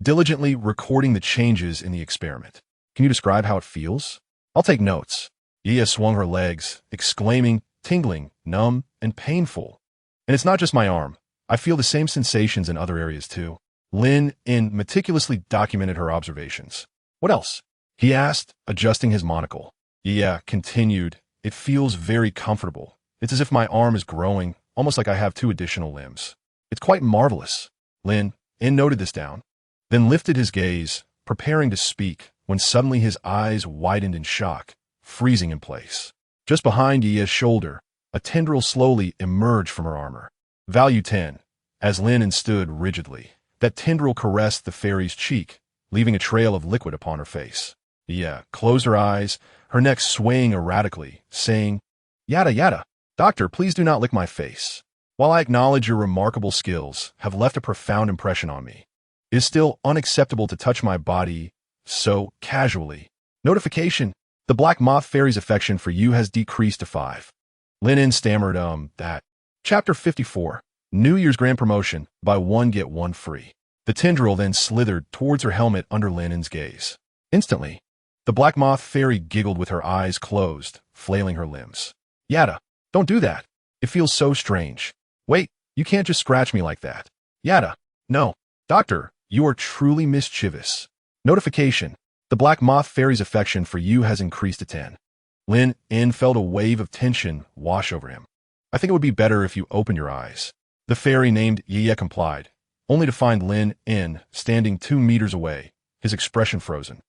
diligently recording the changes in the experiment. Can you describe how it feels? I'll take notes. Yia swung her legs, exclaiming, tingling, numb, and painful. And it's not just my arm. I feel the same sensations in other areas too. Lin Yun meticulously documented her observations. What else? He asked, adjusting his monocle. Yia continued, it feels very comfortable. It's as if my arm is growing, almost like I have 2 additional limbs. It's quite marvelous. Lin Yun noted this down, then lifted his gaze, preparing to speak, when suddenly his eyes widened in shock, freezing in place. Just behind Yia's shoulder, a tendril slowly emerged from her armor. Value 10. As Lin Yun stood rigidly, that tendril caressed the fairy's cheek, leaving a trail of liquid upon her face. Yia closed her eyes, her neck swaying erratically, saying, Yada yada. Doctor, please do not lick my face. While I acknowledge your remarkable skills have left a profound impression on me, it is still unacceptable to touch my body so casually. Notification. The Black Moth Fairy's affection for you has decreased to 5. Lin Yun stammered, that. Chapter 54. New Year's Grand Promotion. Buy 1 get 1 free. The tendril then slithered towards her helmet under Lin Yun's gaze. Instantly, the Black Moth Fairy giggled with her eyes closed, flailing her limbs. Yada. Don't do that. It feels so strange. Wait, you can't just scratch me like that. Yada. No. Doctor, you are truly mischievous. Notification. The Black Moth Fairy's affection for you has increased to 10. Lin Yun felt a wave of tension wash over him. I think it would be better if you open your eyes. The fairy named Yia complied, only to find Lin Yun standing 2 meters away, his expression frozen.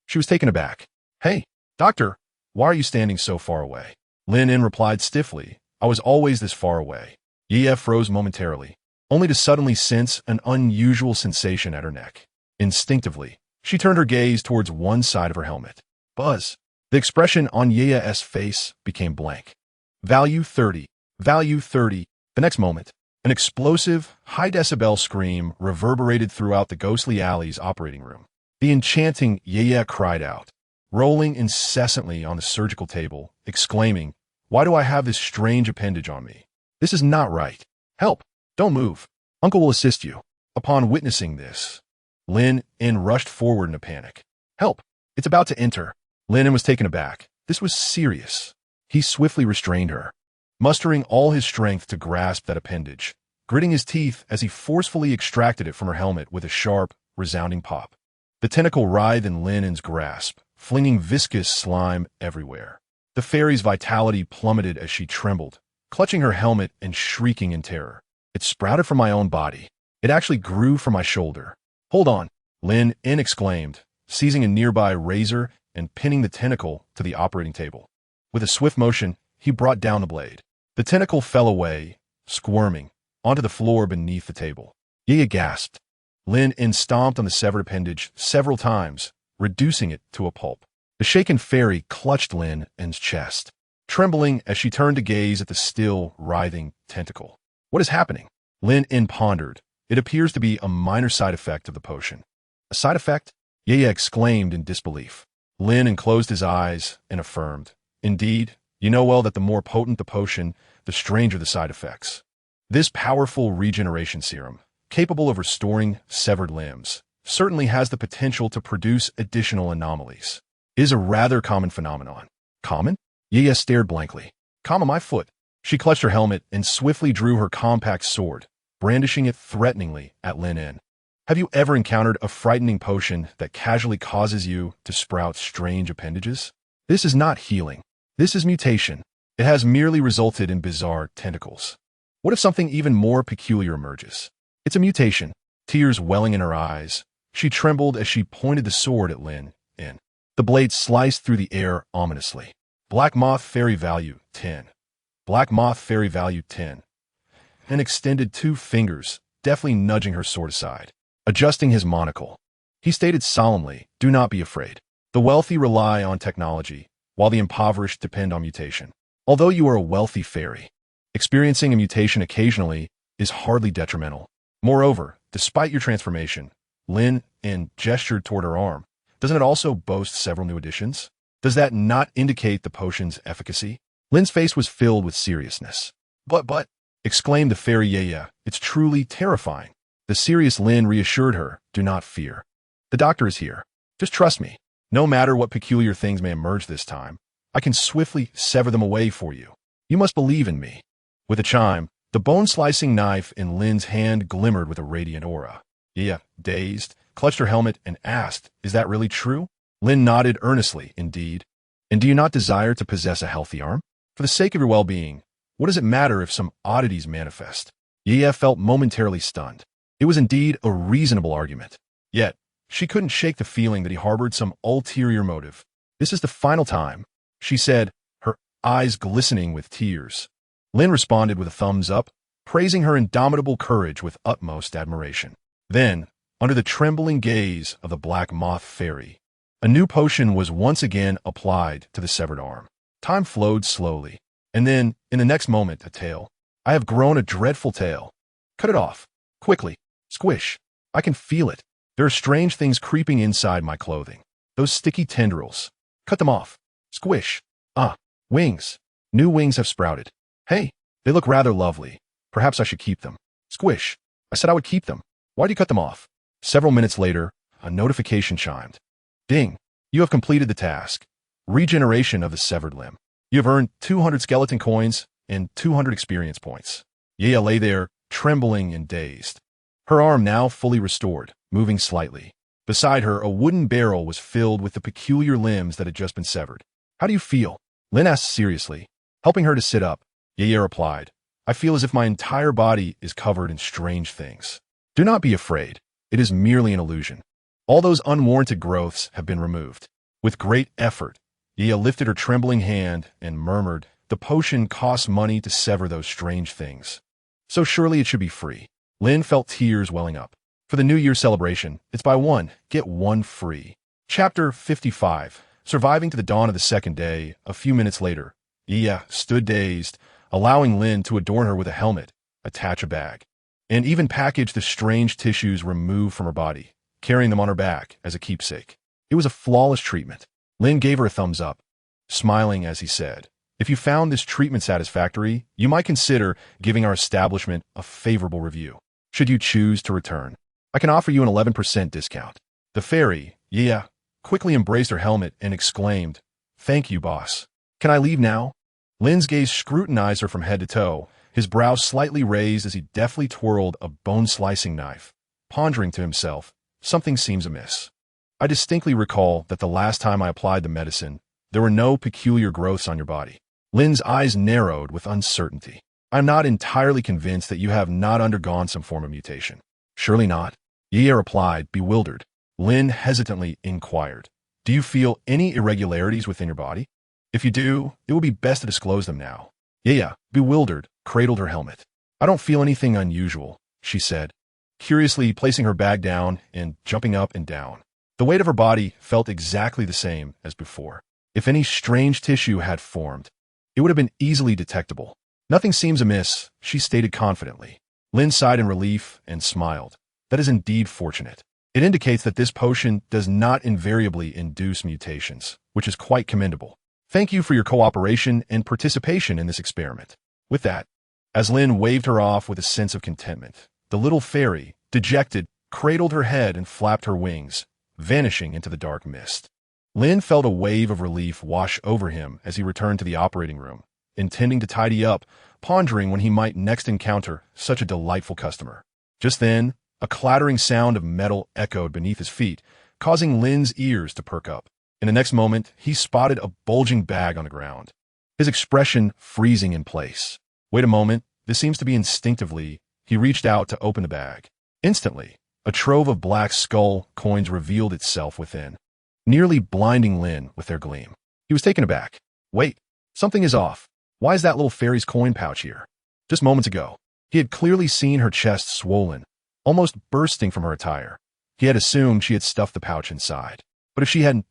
She was taken aback. Hey, doctor, why are you standing so far away? Lin Yun replied stiffly, I was always this far away. Yia froze momentarily, only to suddenly sense an unusual sensation at her neck. Instinctively, she turned her gaze towards one side of her helmet. Buzz. The expression on Yia's face became blank. Value 30. Value 30. The next moment, an explosive, high-decibel scream reverberated throughout the ghostly alley's operating room. The enchanting Yia cried out, rolling incessantly on the surgical table, exclaiming, Why do I have this strange appendage on me? This is not right. Help! Don't move. Uncle will assist you. Upon witnessing this, Lin Yun rushed forward in a panic. Help! It's about to enter. Lin Yun was taken aback. This was serious. He swiftly restrained her, mustering all his strength to grasp that appendage, gritting his teeth as he forcefully extracted it from her helmet with a sharp, resounding pop. The tentacle writhed in Lin Yun's grasp, flinging viscous slime everywhere. The fairy's vitality plummeted as she trembled, clutching her helmet and shrieking in terror. It sprouted from my own body. It actually grew from my shoulder. Hold on, Lin Yun exclaimed, seizing a nearby razor and pinning the tentacle to the operating table. With a swift motion, he brought down the blade. The tentacle fell away, squirming, onto the floor beneath the table. Yia gasped. Lin Yun stomped on the severed appendage several times, reducing it to a pulp. The shaken fairy clutched Lin Yun's chest, trembling as she turned to gaze at the still, writhing tentacle. What is happening? Lin Yun pondered. It appears to be a minor side effect of the potion. A side effect? Yia exclaimed in disbelief. Lin Yun closed his eyes and affirmed. Indeed, you know well that the more potent the potion, the stranger the side effects. This powerful regeneration serum, capable of restoring severed limbs, certainly has the potential to produce additional anomalies. It is a rather common phenomenon. Common? Yia stared blankly. Calm my foot. She clutched her helmet and swiftly drew her compact sword, brandishing it threateningly at Lin Yun. Have you ever encountered a frightening potion that casually causes you to sprout strange appendages? This is not healing. This is mutation. It has merely resulted in bizarre tentacles. What if something even more peculiar emerges? It's a mutation. Tears welling in her eyes, she trembled as she pointed the sword at Lin Yun. The blade sliced through the air ominously. Black Moth Fairy Value 10. Black Moth Fairy Value 10. And extended 2 fingers, deftly nudging her sword aside. Adjusting his monocle, he stated solemnly, Do not be afraid. The wealthy rely on technology, while the impoverished depend on mutation. Although you are a wealthy fairy, experiencing a mutation occasionally is hardly detrimental. Moreover, despite your transformation, Lin Yun gestured toward her arm. Doesn't it also boast several new additions? Does that not indicate the potion's efficacy? Lin's face was filled with seriousness. But, exclaimed the fairy Yaya, it's truly terrifying. The serious Lin reassured her, do not fear. The doctor is here. Just trust me. No matter what peculiar things may emerge this time, I can swiftly sever them away for you. You must believe in me. With a chime, the bone-slicing knife in Lin's hand glimmered with a radiant aura. Yaya, dazed, clutched her helmet and asked, is that really true? Lin nodded earnestly, indeed. And do you not desire to possess a healthy arm? For the sake of your well-being, what does it matter if some oddities manifest? Yaya felt momentarily stunned. It was indeed a reasonable argument. Yet, she couldn't shake the feeling that he harbored some ulterior motive. This is the final time, she said, her eyes glistening with tears. Lin responded with a thumbs up, praising her indomitable courage with utmost admiration. Then, under the trembling gaze of the black moth fairy, a new potion was once again applied to the severed arm. Time flowed slowly, and then, in the next moment, a tail. I have grown a dreadful tail. Cut it off. Quickly. Squish. I can feel it. There are strange things creeping inside my clothing. Those sticky tendrils. Cut them off. Squish. Ah, wings. New wings have sprouted. Hey, they look rather lovely. Perhaps I should keep them. Squish. I said I would keep them. Why do you cut them off? Several minutes later, a notification chimed. Ding. You have completed the task. Regeneration of the severed limb. You have earned 200 skeleton coins and 200 experience points. Yaya lay there, trembling and dazed. Her arm now fully restored, moving slightly. Beside her, a wooden barrel was filled with the peculiar limbs that had just been severed. How do you feel? Lin asked seriously. Helping her to sit up, Yaya replied, I feel as if my entire body is covered in strange things. Do not be afraid. It is merely an illusion. All those unwarranted growths have been removed. With great effort, Yaya lifted her trembling hand and murmured, the potion costs money to sever those strange things. So surely it should be free. Lin felt tears welling up. For the New Year celebration, it's buy one, get one free. Chapter 55. Surviving to the dawn of the second day, a few minutes later, Yaya stood dazed, allowing Lin to adorn her with a helmet, attach a bag, and even package the strange tissues removed from her body, carrying them on her back as a keepsake. It was a flawless treatment. Lin gave her a thumbs up, smiling as he said, if you found this treatment satisfactory, you might consider giving our establishment a favorable review. Should you choose to return, I can offer you an 11% discount. The fairy, Yaya, quickly embraced her helmet and exclaimed, thank you, boss. Can I leave now? Lin's gaze scrutinized her from head to toe, his brow slightly raised as he deftly twirled a bone-slicing knife, pondering to himself, something seems amiss. I distinctly recall that the last time I applied the medicine, there were no peculiar growths on your body. Lin's eyes narrowed with uncertainty. I'm not entirely convinced that you have not undergone some form of mutation. Surely not. Yaya replied, bewildered. Lin hesitantly inquired, do you feel any irregularities within your body? If you do, it would be best to disclose them now. Yaya, bewildered, cradled her helmet. I don't feel anything unusual, she said, curiously placing her bag down and jumping up and down. The weight of her body felt exactly the same as before. If any strange tissue had formed, it would have been easily detectable. Nothing seems amiss, she stated confidently. Lin sighed in relief and smiled. That is indeed fortunate. It indicates that this potion does not invariably induce mutations, which is quite commendable. Thank you for your cooperation and participation in this experiment. With that, as Lin waved her off with a sense of contentment, the little fairy, dejected, cradled her head and flapped her wings, vanishing into the dark mist. Lin felt a wave of relief wash over him as he returned to the operating room, intending to tidy up, pondering when he might next encounter such a delightful customer. Just then, a clattering sound of metal echoed beneath his feet, causing Lin's ears to perk up. In the next moment, he spotted a bulging bag on the ground, his expression freezing in place. Wait a moment, this seems to be instinctively. He reached out to open the bag. Instantly, a trove of black skull coins revealed itself within, nearly blinding Lin with their gleam. He was taken aback. Wait, something is off. Why is that little fairy's coin pouch here? Just moments ago, he had clearly seen her chest swollen, almost bursting from her attire. He had assumed she had stuffed the pouch inside. But if she hadn't,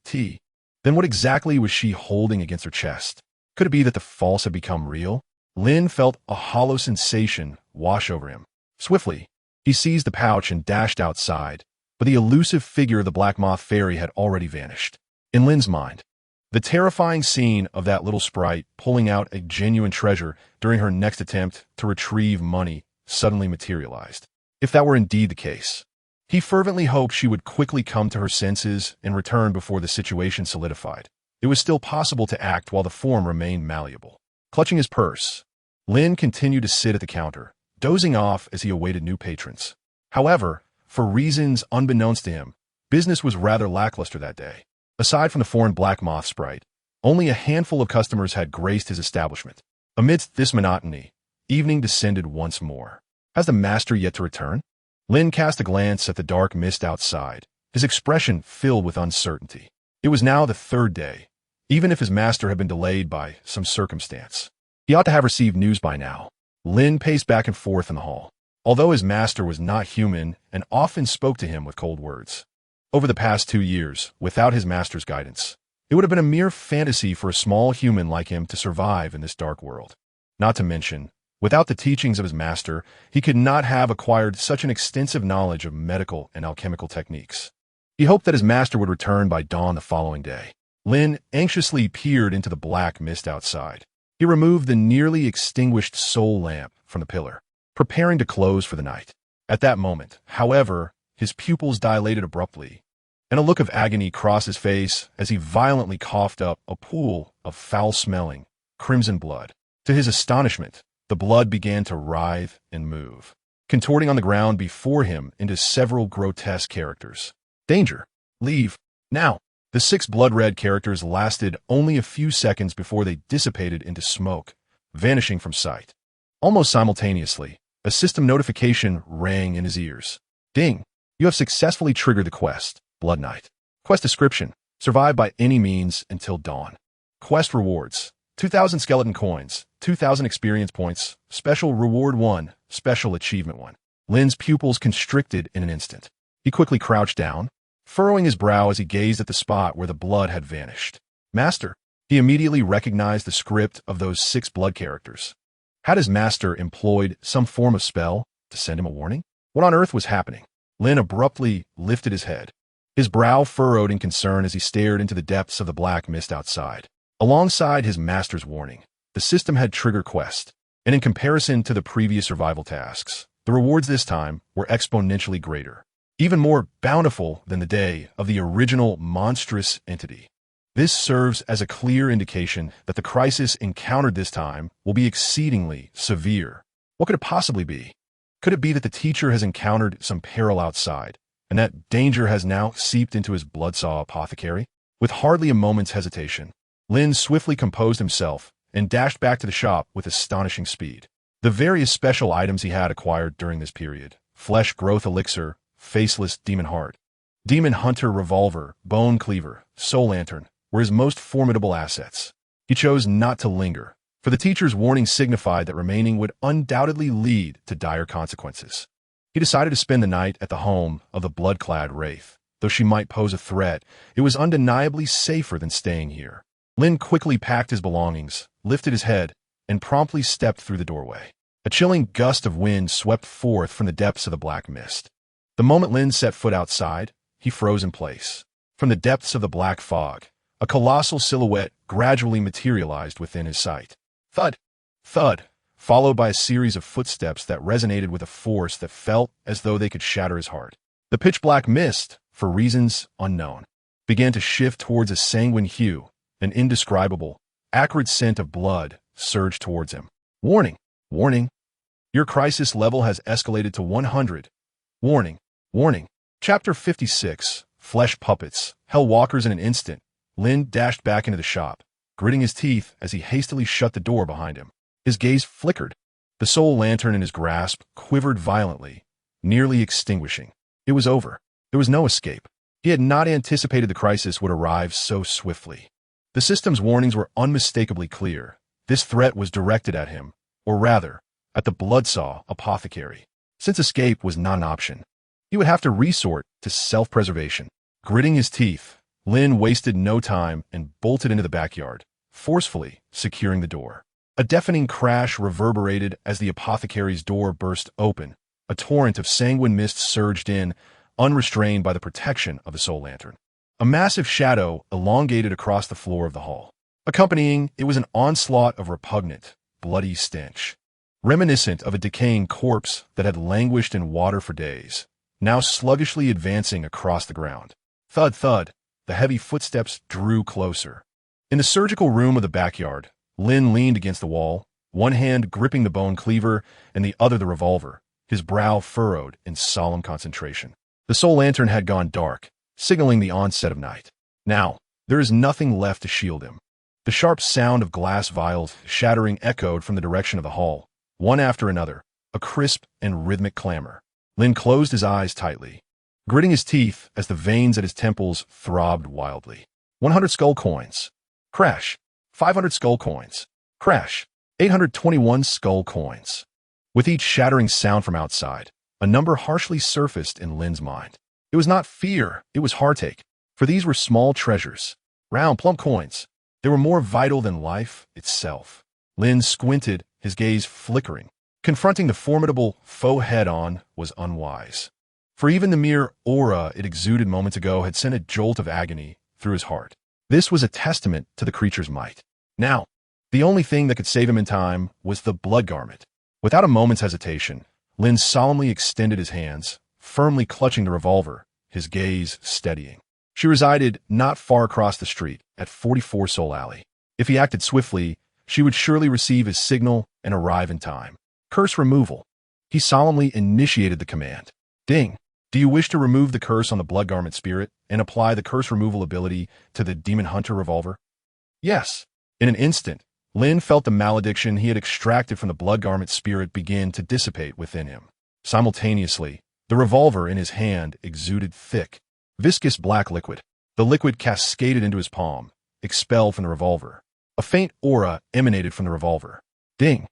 Then what exactly was she holding against her chest? Could it be that the false had become real? Lin felt a hollow sensation wash over him. Swiftly, he seized the pouch and dashed outside, but the elusive figure of the Black Moth Fairy had already vanished. In Lin's mind, the terrifying scene of that little sprite pulling out a genuine treasure during her next attempt to retrieve money suddenly materialized. If that were indeed the case, he fervently hoped she would quickly come to her senses and return before the situation solidified. It was still possible to act while the form remained malleable. Clutching his purse, Lin continued to sit at the counter, dozing off as he awaited new patrons. However, for reasons unbeknownst to him, business was rather lackluster that day. Aside from the foreign Black Moth sprite, only a handful of customers had graced his establishment. Amidst this monotony, evening descended once more. Has the master yet to return? Lin cast a glance at the dark mist outside, his expression filled with uncertainty. It was now the third day, even if his master had been delayed by some circumstance. He ought to have received news by now. Lin paced back and forth in the hall. Although his master was not human and often spoke to him with cold words, over the past 2 years, without his master's guidance, it would have been a mere fantasy for a small human like him to survive in this dark world. Not to mention, without the teachings of his master, he could not have acquired such an extensive knowledge of medical and alchemical techniques. He hoped that his master would return by dawn the following day. Lin anxiously peered into the black mist outside. He removed the nearly extinguished soul lamp from the pillar, preparing to close for the night. At that moment, however, his pupils dilated abruptly, and a look of agony crossed his face as he violently coughed up a pool of foul-smelling, crimson blood. To his astonishment, the blood began to writhe and move, contorting on the ground before him into several grotesque characters. Danger! Leave! Now! The 6 blood-red characters lasted only a few seconds before they dissipated into smoke, vanishing from sight. Almost simultaneously, a system notification rang in his ears. Ding! You have successfully triggered the quest, Blood Knight. Quest description: survive by any means until dawn. Quest rewards: 2,000 skeleton coins, 2,000 experience points, special reward 1, special achievement 1. Lin's pupils constricted in an instant. He quickly crouched down, furrowing his brow as he gazed at the spot where the blood had vanished. Master! He immediately recognized the script of those 6 blood characters. Had his master employed some form of spell to send him a warning? What on earth was happening? Lin abruptly lifted his head, his brow furrowed in concern as he stared into the depths of the black mist outside. Alongside his master's warning, the system had triggered quest, and in comparison to the previous survival tasks, the rewards this time were exponentially greater, even more bountiful than the day of the original monstrous entity. This serves as a clear indication that the crisis encountered this time will be exceedingly severe. What could it possibly be? Could it be that the teacher has encountered some peril outside, and that danger has now seeped into his bloodsaw apothecary? With hardly a moment's hesitation, Lin swiftly composed himself and dashed back to the shop with astonishing speed. The various special items he had acquired during this period: flesh growth elixir, faceless demon heart, demon hunter revolver, bone cleaver, soul lantern, were his most formidable assets. He chose not to linger, for the teacher's warning signified that remaining would undoubtedly lead to dire consequences. He decided to spend the night at the home of the blood-clad wraith. Though she might pose a threat, it was undeniably safer than staying here. Lin quickly packed his belongings, lifted his head, and promptly stepped through the doorway. A chilling gust of wind swept forth from the depths of the black mist. The moment Lin set foot outside, he froze in place. From the depths of the black fog, a colossal silhouette gradually materialized within his sight. Thud! Thud! Followed by a series of footsteps that resonated with a force that felt as though they could shatter his heart. The pitch-black mist, for reasons unknown, began to shift towards a sanguine hue. An indescribable, acrid scent of blood surged towards him. Warning! Warning! Your crisis level has escalated to 100. Warning! Warning! Chapter 56, Flesh Puppets, Hell Walkers. In an instant, Lin dashed back into the shop, gritting his teeth as he hastily shut the door behind him. His gaze flickered. The soul lantern in his grasp quivered violently, nearly extinguishing. It was over. There was no escape. He had not anticipated the crisis would arrive so swiftly. The system's warnings were unmistakably clear. This threat was directed at him, or rather, at the bloodsaw apothecary. Since escape was not an option, he would have to resort to self-preservation. Gritting his teeth, Lin wasted no time and bolted into the backyard, forcefully securing the door. A deafening crash reverberated as the apothecary's door burst open. A torrent of sanguine mist surged in, unrestrained by the protection of the soul lantern. A massive shadow elongated across the floor of the hall. Accompanying it was an onslaught of repugnant, bloody stench, reminiscent of a decaying corpse that had languished in water for days, now sluggishly advancing across the ground. Thud, thud, the heavy footsteps drew closer. In the surgical room of the backyard, Lin leaned against the wall, one hand gripping the bone cleaver and the other the revolver, his brow furrowed in solemn concentration. The soul lantern had gone dark, signaling the onset of night. Now, there is nothing left to shield him. The sharp sound of glass vials shattering echoed from the direction of the hall, one after another, a crisp and rhythmic clamor. Lin closed his eyes tightly, gritting his teeth as the veins at his temples throbbed wildly. 100 skull coins. Crash. 500 skull coins. Crash. 821 skull coins. With each shattering sound from outside, a number harshly surfaced in Lin's mind. It was not fear, it was heartache, for these were small treasures, round, plump coins. They were more vital than life itself. Lin squinted, his gaze flickering. Confronting the formidable foe head-on was unwise, for even the mere aura it exuded moments ago had sent a jolt of agony through his heart. This was a testament to the creature's might. Now, the only thing that could save him in time was the blood garment. Without a moment's hesitation, Lin solemnly extended his hands, firmly clutching the revolver, his gaze steadying. She resided not far across the street, at 44 Soul Alley. If he acted swiftly, she would surely receive his signal and arrive in time. Curse removal. He solemnly initiated the command. Ding. Do you wish to remove the curse on the blood garment spirit and apply the curse removal ability to the demon hunter revolver? Yes. In an instant, Lin felt the malediction he had extracted from the blood garment spirit begin to dissipate within him. Simultaneously, the revolver in his hand exuded thick, viscous black liquid. The liquid cascaded into his palm, expelled from the revolver. A faint aura emanated from the revolver. Ding.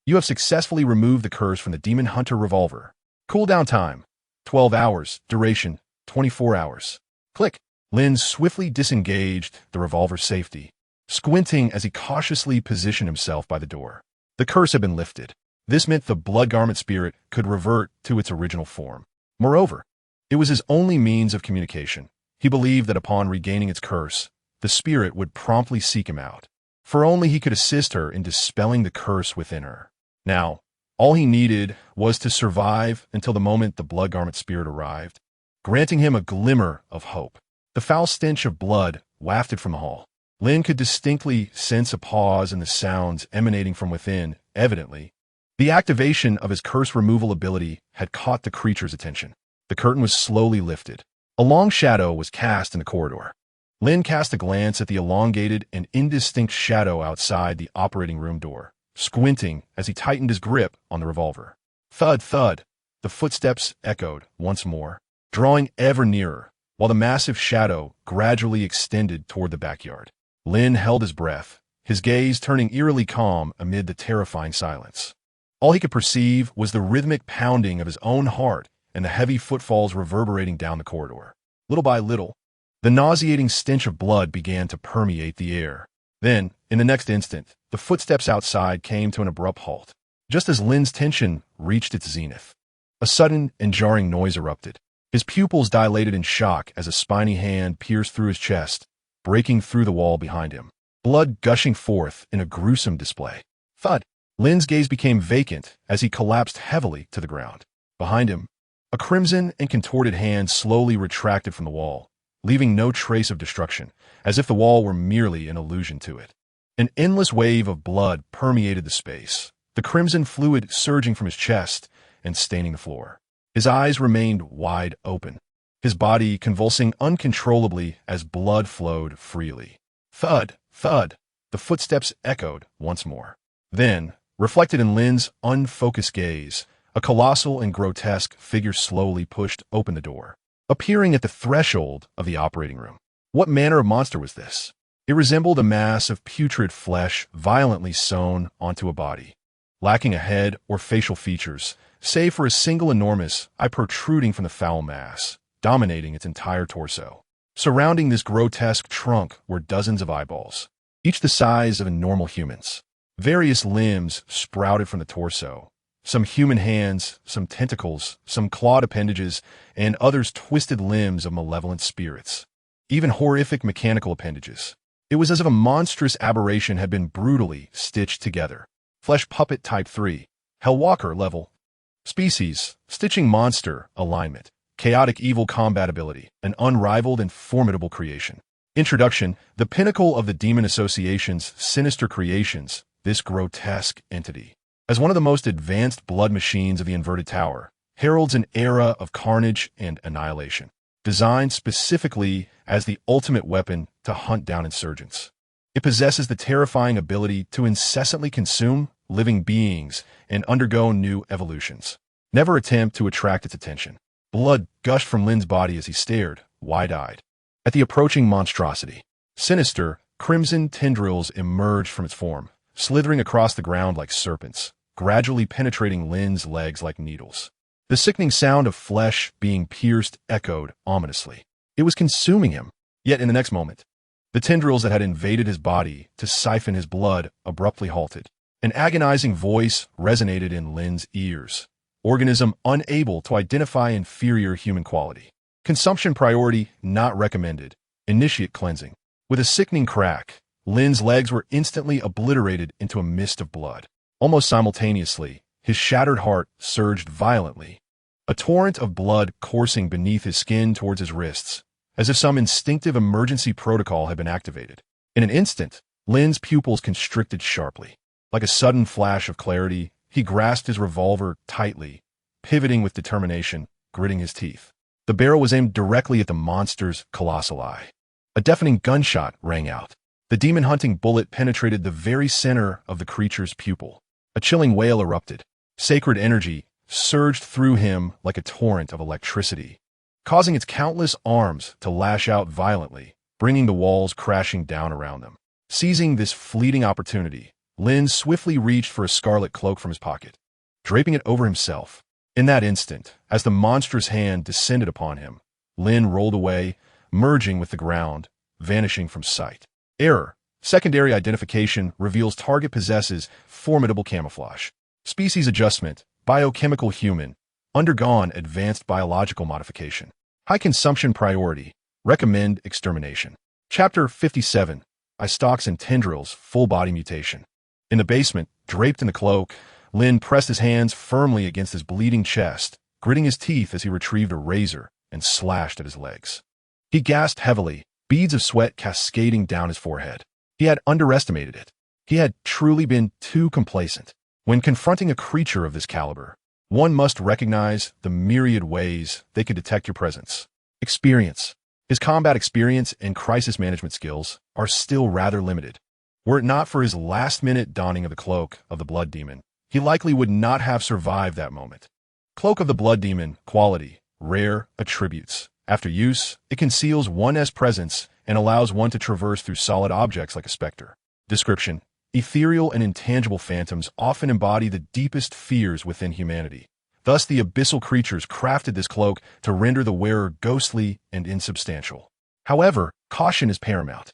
You have successfully removed the curse from the demon hunter revolver. Cooldown time, 12 hours. Duration, 24 hours. Click. Lin swiftly disengaged the revolver's safety, squinting as he cautiously positioned himself by the door. The curse had been lifted. This meant the blood garment spirit could revert to its original form. Moreover, it was his only means of communication. He believed that upon regaining its curse, the spirit would promptly seek him out, for only he could assist her in dispelling the curse within her. Now, all he needed was to survive until the moment the blood garment spirit arrived, granting him a glimmer of hope. The foul stench of blood wafted from the hall. Lin could distinctly sense a pause in the sounds emanating from within. Evidently, the activation of his curse removal ability had caught the creature's attention. The curtain was slowly lifted. A long shadow was cast in the corridor. Lin cast a glance at the elongated and indistinct shadow outside the operating room door, squinting as he tightened his grip on the revolver. Thud, thud. The footsteps echoed once more, drawing ever nearer, while the massive shadow gradually extended toward the backyard. Lin held his breath, his gaze turning eerily calm amid the terrifying silence. All he could perceive was the rhythmic pounding of his own heart and the heavy footfalls reverberating down the corridor. Little by little, the nauseating stench of blood began to permeate the air. Then, in the next instant, the footsteps outside came to an abrupt halt, just as Lin's tension reached its zenith. A sudden and jarring noise erupted. His pupils dilated in shock as a spiny hand pierced through his chest, breaking through the wall behind him, blood gushing forth in a gruesome display. Thud! Lin's gaze became vacant as he collapsed heavily to the ground. Behind him, a crimson and contorted hand slowly retracted from the wall, leaving no trace of destruction, as if the wall were merely an illusion to it. An endless wave of blood permeated the space, the crimson fluid surging from his chest and staining the floor. His eyes remained wide open, his body convulsing uncontrollably as blood flowed freely. Thud, thud, the footsteps echoed once more. Then, reflected in Lin's unfocused gaze, a colossal and grotesque figure slowly pushed open the door, appearing at the threshold of the operating room. What manner of monster was this? It resembled a mass of putrid flesh violently sewn onto a body, lacking a head or facial features, save for a single enormous eye protruding from the foul mass, dominating its entire torso. Surrounding this grotesque trunk were dozens of eyeballs, each the size of a normal human's. Various limbs sprouted from the torso, some human hands, some tentacles, some clawed appendages, and others twisted limbs of malevolent spirits. Even horrific mechanical appendages. It was as if a monstrous aberration had been brutally stitched together. Flesh puppet type 3, Hellwalker level. Species, stitching monster, alignment. Chaotic evil combatability, an unrivaled and formidable creation. Introduction, the pinnacle of the demon association's sinister creations, this grotesque entity. As one of the most advanced blood machines of the inverted tower, heralds an era of carnage and annihilation, designed specifically as the ultimate weapon to hunt down insurgents. It possesses the terrifying ability to incessantly consume living beings and undergo new evolutions. Never attempt to attract its attention. Blood gushed from Lin's body as he stared, wide-eyed, at the approaching monstrosity. Sinister, crimson tendrils emerged from its form, slithering across the ground like serpents, gradually penetrating Lin's legs like needles. The sickening sound of flesh being pierced echoed ominously. It was consuming him. Yet in the next moment, the tendrils that had invaded his body to siphon his blood abruptly halted. An agonizing voice resonated in Lin's ears. Organism unable to identify inferior human quality. Consumption priority not recommended. Initiate cleansing. With a sickening crack, Lin's legs were instantly obliterated into a mist of blood. Almost simultaneously, his shattered heart surged violently. A torrent of blood coursing beneath his skin towards his wrists, as if some instinctive emergency protocol had been activated. In an instant, Lin's pupils constricted sharply. Like a sudden flash of clarity, he grasped his revolver tightly, pivoting with determination, gritting his teeth. The barrel was aimed directly at the monster's colossal eye. A deafening gunshot rang out. The demon-hunting bullet penetrated the very center of the creature's pupil. A chilling wail erupted. Sacred energy surged through him like a torrent of electricity, causing its countless arms to lash out violently, bringing the walls crashing down around them. Seizing this fleeting opportunity, Lin swiftly reached for a scarlet cloak from his pocket, draping it over himself. In that instant, as the monstrous hand descended upon him, Lin rolled away, merging with the ground, vanishing from sight. Error. Secondary identification reveals target possesses formidable camouflage. Species adjustment. Biochemical human. Undergone advanced biological modification. High consumption priority. Recommend extermination. Chapter 57. Eye stalks and tendrils. Full body mutation. In the basement, draped in the cloak, Lin pressed his hands firmly against his bleeding chest, gritting his teeth as he retrieved a razor and slashed at his legs. He gasped heavily, beads of sweat cascading down his forehead. He had underestimated it. He had truly been too complacent. When confronting a creature of this caliber, one must recognize the myriad ways they could detect your presence. Experience. His combat experience and crisis management skills are still rather limited. Were it not for his last-minute donning of the Cloak of the Blood Demon, he likely would not have survived that moment. Cloak of the Blood Demon, quality, rare attributes. After use, it conceals one's presence and allows one to traverse through solid objects like a specter. Description. Ethereal and intangible phantoms often embody the deepest fears within humanity. Thus, the abyssal creatures crafted this cloak to render the wearer ghostly and insubstantial. However, caution is paramount.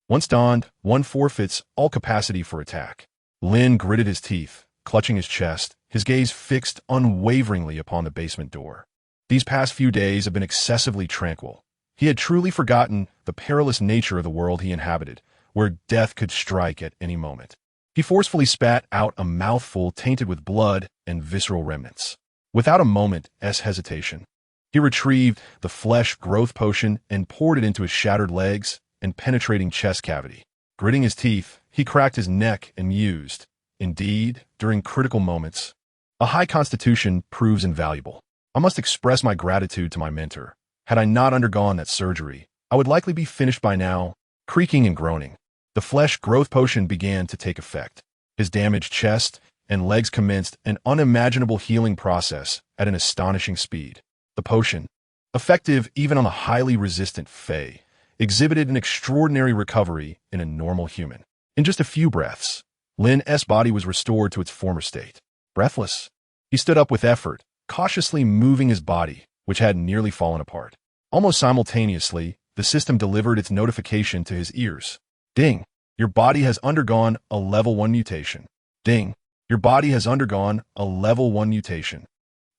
Once donned, one forfeits all capacity for attack. Lin gritted his teeth, clutching his chest, his gaze fixed unwaveringly upon the basement door. These past few days have been excessively tranquil. He had truly forgotten the perilous nature of the world he inhabited, where death could strike at any moment. He forcefully spat out a mouthful tainted with blood and visceral remnants. Without a moment's hesitation, he retrieved the flesh growth potion and poured it into his shattered legs and penetrating chest cavity. Gritting his teeth, he cracked his neck and mused. Indeed, during critical moments, a high constitution proves invaluable. I must express my gratitude to my mentor. Had I not undergone that surgery, I would likely be finished by now. Creaking and groaning, the flesh growth potion began to take effect. His damaged chest and legs commenced an unimaginable healing process at an astonishing speed. The potion, effective even on the highly resistant Fae, exhibited an extraordinary recovery in a normal human. In just a few breaths, Lin's body was restored to its former state. Breathless, he stood up with effort, cautiously moving his body, which had nearly fallen apart. Almost simultaneously, the system delivered its notification to his ears. Ding! Your body has undergone a level 1 mutation. Ding! Your body has undergone a level 1 mutation.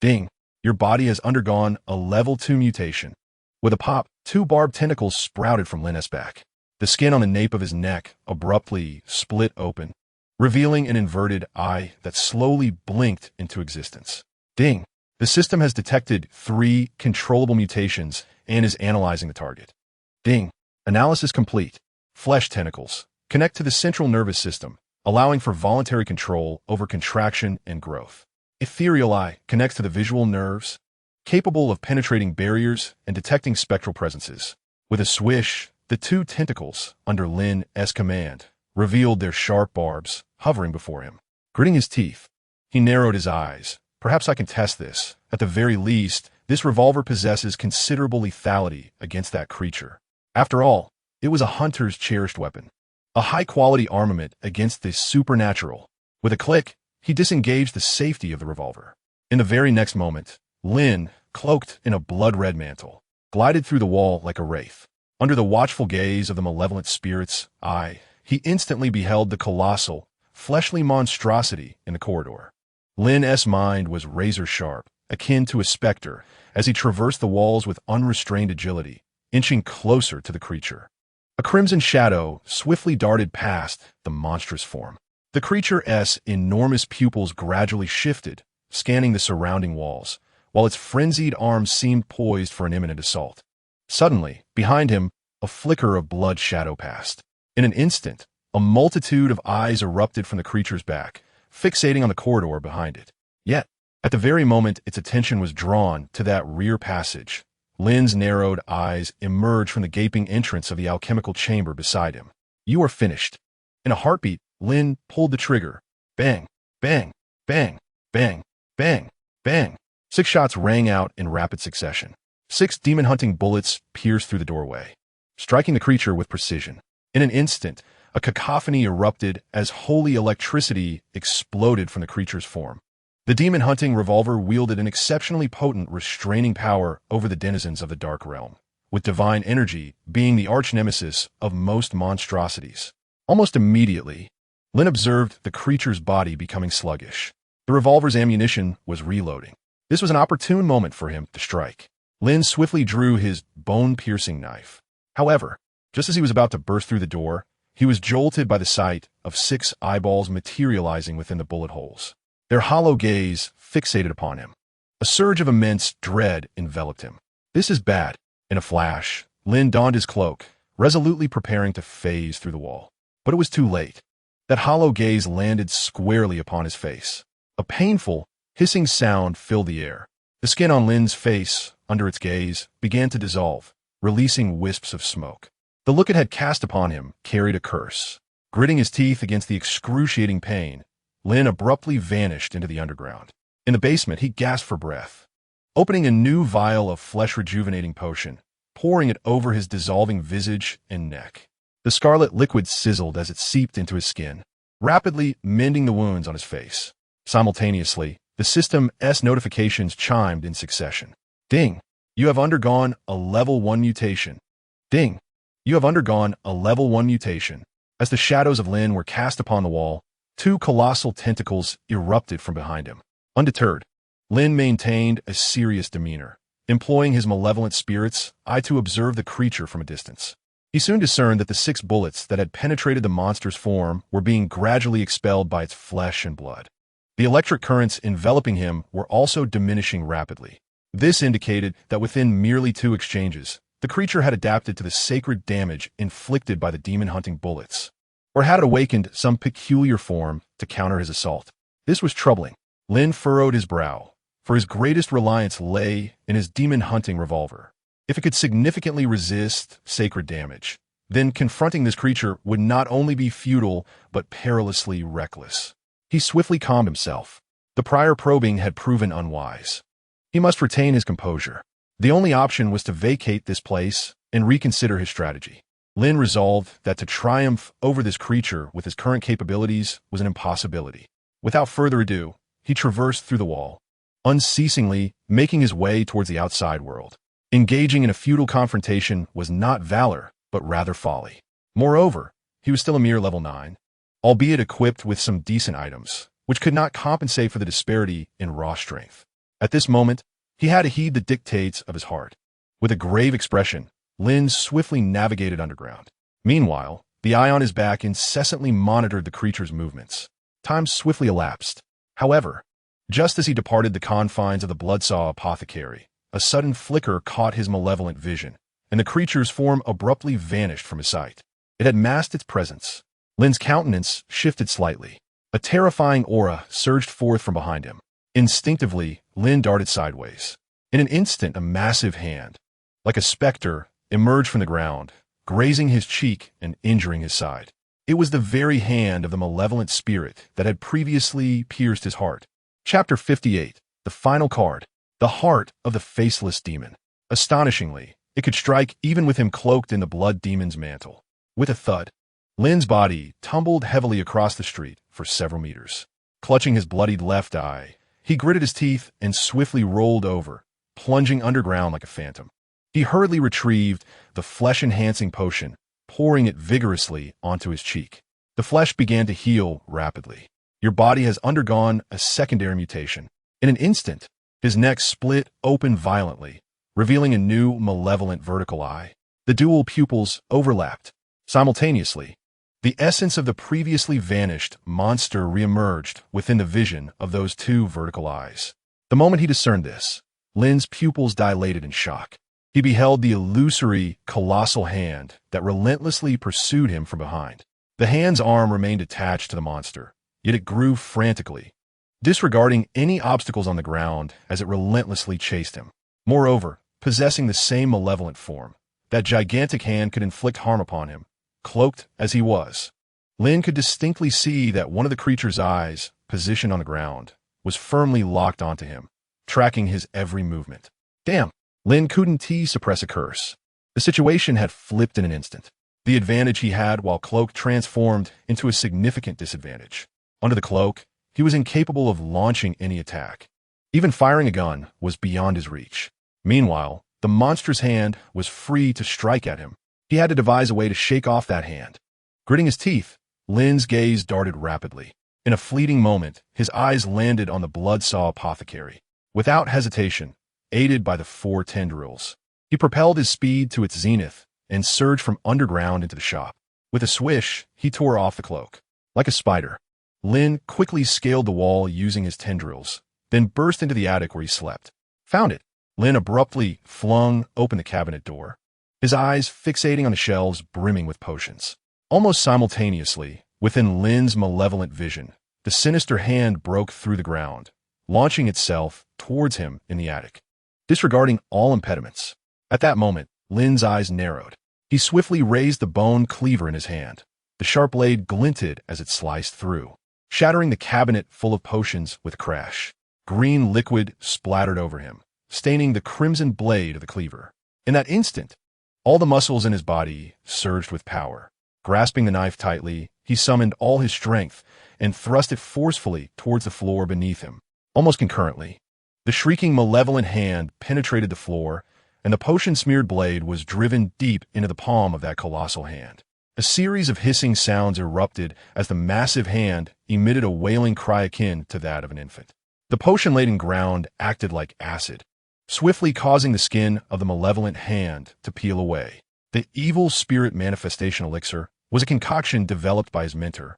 Ding! Your body has undergone a level 2 mutation. With a pop, 2 barbed tentacles sprouted from Lin's back. The skin on the nape of his neck abruptly split open, revealing an inverted eye that slowly blinked into existence. Ding! The system has detected 3 controllable mutations and is analyzing the target. Ding! Analysis complete. Flesh tentacles connect to the central nervous system, allowing for voluntary control over contraction and growth. Ethereal eye connects to the visual nerves, capable of penetrating barriers and detecting spectral presences. With a swish, the 2 tentacles, under Lin's command, revealed their sharp barbs, hovering before him. Gritting his teeth, he narrowed his eyes. Perhaps I can test this. At the very least, this revolver possesses considerable lethality against that creature. After all, it was a hunter's cherished weapon. A high-quality armament against the supernatural. With a click, he disengaged the safety of the revolver. In the very next moment, Lin, cloaked in a blood-red mantle, glided through the wall like a wraith. Under the watchful gaze of the malevolent spirit's eye, he instantly beheld the colossal, fleshly monstrosity in the corridor. Lin's mind was razor-sharp, akin to a specter, as he traversed the walls with unrestrained agility, inching closer to the creature. A crimson shadow swiftly darted past the monstrous form. The creature's enormous pupils gradually shifted, scanning the surrounding walls, while its frenzied arms seemed poised for an imminent assault. Suddenly, behind him, a flicker of blood shadow passed. In an instant, a multitude of eyes erupted from the creature's back, fixating on the corridor behind it. Yet, at the very moment its attention was drawn to that rear passage, Lin's narrowed eyes emerged from the gaping entrance of the alchemical chamber beside him. You are finished. In a heartbeat, Lin pulled the trigger. Bang, bang, bang, bang, bang, bang. 6 shots rang out in rapid succession. 6 demon-hunting bullets pierced through the doorway, striking the creature with precision. In an instant, a cacophony erupted as holy electricity exploded from the creature's form. The demon-hunting revolver wielded an exceptionally potent restraining power over the denizens of the Dark Realm, with divine energy being the arch-nemesis of most monstrosities. Almost immediately, Lin observed the creature's body becoming sluggish. The revolver's ammunition was reloading. This was an opportune moment for him to strike. Lin swiftly drew his bone-piercing knife. However, just as he was about to burst through the door, he was jolted by the sight of 6 eyeballs materializing within the bullet holes. Their hollow gaze fixated upon him. A surge of immense dread enveloped him. This is bad. In a flash, Lin donned his cloak, resolutely preparing to phase through the wall. But it was too late. That hollow gaze landed squarely upon his face. A painful, hissing sound filled the air. The skin on Lin's face, under its gaze, began to dissolve, releasing wisps of smoke. The look it had cast upon him carried a curse. Gritting his teeth against the excruciating pain, Lin abruptly vanished into the underground. In the basement, he gasped for breath. Opening a new vial of flesh-rejuvenating potion, pouring it over his dissolving visage and neck. The scarlet liquid sizzled as it seeped into his skin, rapidly mending the wounds on his face. Simultaneously, the system's notifications chimed in succession. Ding! You have undergone a level 1 mutation. Ding! You have undergone a level 1 mutation. As the shadows of Lin were cast upon the wall, 2 colossal tentacles erupted from behind him. Undeterred, Lin maintained a serious demeanor, employing his malevolent spirit's eye to observe the creature from a distance. He soon discerned that the 6 bullets that had penetrated the monster's form were being gradually expelled by its flesh and blood. The electric currents enveloping him were also diminishing rapidly. This indicated that within merely 2 exchanges, the creature had adapted to the sacred damage inflicted by the demon-hunting bullets, or had awakened some peculiar form to counter his assault. This was troubling. Lin furrowed his brow, for his greatest reliance lay in his demon-hunting revolver. If it could significantly resist sacred damage, then confronting this creature would not only be futile, but perilously reckless. He swiftly calmed himself. The prior probing had proven unwise. He must retain his composure. The only option was to vacate this place and reconsider his strategy. Lin resolved that to triumph over this creature with his current capabilities was an impossibility. Without further ado, he traversed through the wall, unceasingly making his way towards the outside world. Engaging in a futile confrontation was not valor, but rather folly. Moreover, he was still a mere level 9, albeit equipped with some decent items, which could not compensate for the disparity in raw strength. At this moment, he had to heed the dictates of his heart. With a grave expression, Lin swiftly navigated underground. Meanwhile, the eye on his back incessantly monitored the creature's movements. Time swiftly elapsed. However, just as he departed the confines of the Bloodsaw apothecary, a sudden flicker caught his malevolent vision, and the creature's form abruptly vanished from his sight. It had masked its presence. Lin's countenance shifted slightly. A terrifying aura surged forth from behind him. Instinctively, Lin darted sideways. In an instant, a massive hand, like a specter, emerged from the ground, grazing his cheek and injuring his side. It was the very hand of the malevolent spirit that had previously pierced his heart. Chapter 58. The final card. The heart of the faceless demon. Astonishingly, it could strike even with him cloaked in the blood demon's mantle. With a thud, Lin's body tumbled heavily across the street for several meters. Clutching his bloodied left eye, he gritted his teeth and swiftly rolled over, plunging underground like a phantom. He hurriedly retrieved the flesh-enhancing potion, pouring it vigorously onto his cheek. The flesh began to heal rapidly. Your body has undergone a secondary mutation. In an instant, his neck split open violently, revealing a new malevolent vertical eye. The dual pupils overlapped. Simultaneously, the essence of the previously vanished monster reemerged within the vision of those two vertical eyes. The moment he discerned this, Lin's pupils dilated in shock. He beheld the illusory, colossal hand that relentlessly pursued him from behind. The hand's arm remained attached to the monster, yet it grew frantically, disregarding any obstacles on the ground as it relentlessly chased him. Moreover, possessing the same malevolent form, that gigantic hand could inflict harm upon him, cloaked as he was. Lin could distinctly see that one of the creature's eyes, positioned on the ground, was firmly locked onto him, tracking his every movement. Damn! Lin couldn't suppress a curse. The situation had flipped in an instant. The advantage he had while cloaked transformed into a significant disadvantage. Under the cloak, he was incapable of launching any attack. Even firing a gun was beyond his reach. Meanwhile, the monstrous hand was free to strike at him. He had to devise a way to shake off that hand. Gritting his teeth, Lin's gaze darted rapidly. In a fleeting moment, his eyes landed on the Bloodsaw apothecary. Without hesitation, aided by the 4 tendrils, he propelled his speed to its zenith and surged from underground into the shop. With a swish, he tore off the cloak. Like a spider, Lin quickly scaled the wall using his tendrils, then burst into the attic where he slept. Found it. Lin abruptly flung open the cabinet door, his eyes fixating on the shelves brimming with potions. Almost simultaneously, within Lin's malevolent vision, the sinister hand broke through the ground, launching itself towards him in the attic. Disregarding all impediments, at that moment, Lin's eyes narrowed. He swiftly raised the bone cleaver in his hand. The sharp blade glinted as it sliced through, shattering the cabinet full of potions with a crash. Green liquid splattered over him, staining the crimson blade of the cleaver. In that instant, all the muscles in his body surged with power. Grasping the knife tightly, he summoned all his strength and thrust it forcefully towards the floor beneath him. Almost concurrently, the shrieking malevolent hand penetrated the floor, and the potion-smeared blade was driven deep into the palm of that colossal hand. A series of hissing sounds erupted as the massive hand emitted a wailing cry akin to that of an infant. The potion-laden ground acted like acid, swiftly causing the skin of the malevolent hand to peel away. The evil spirit manifestation elixir was a concoction developed by his mentor,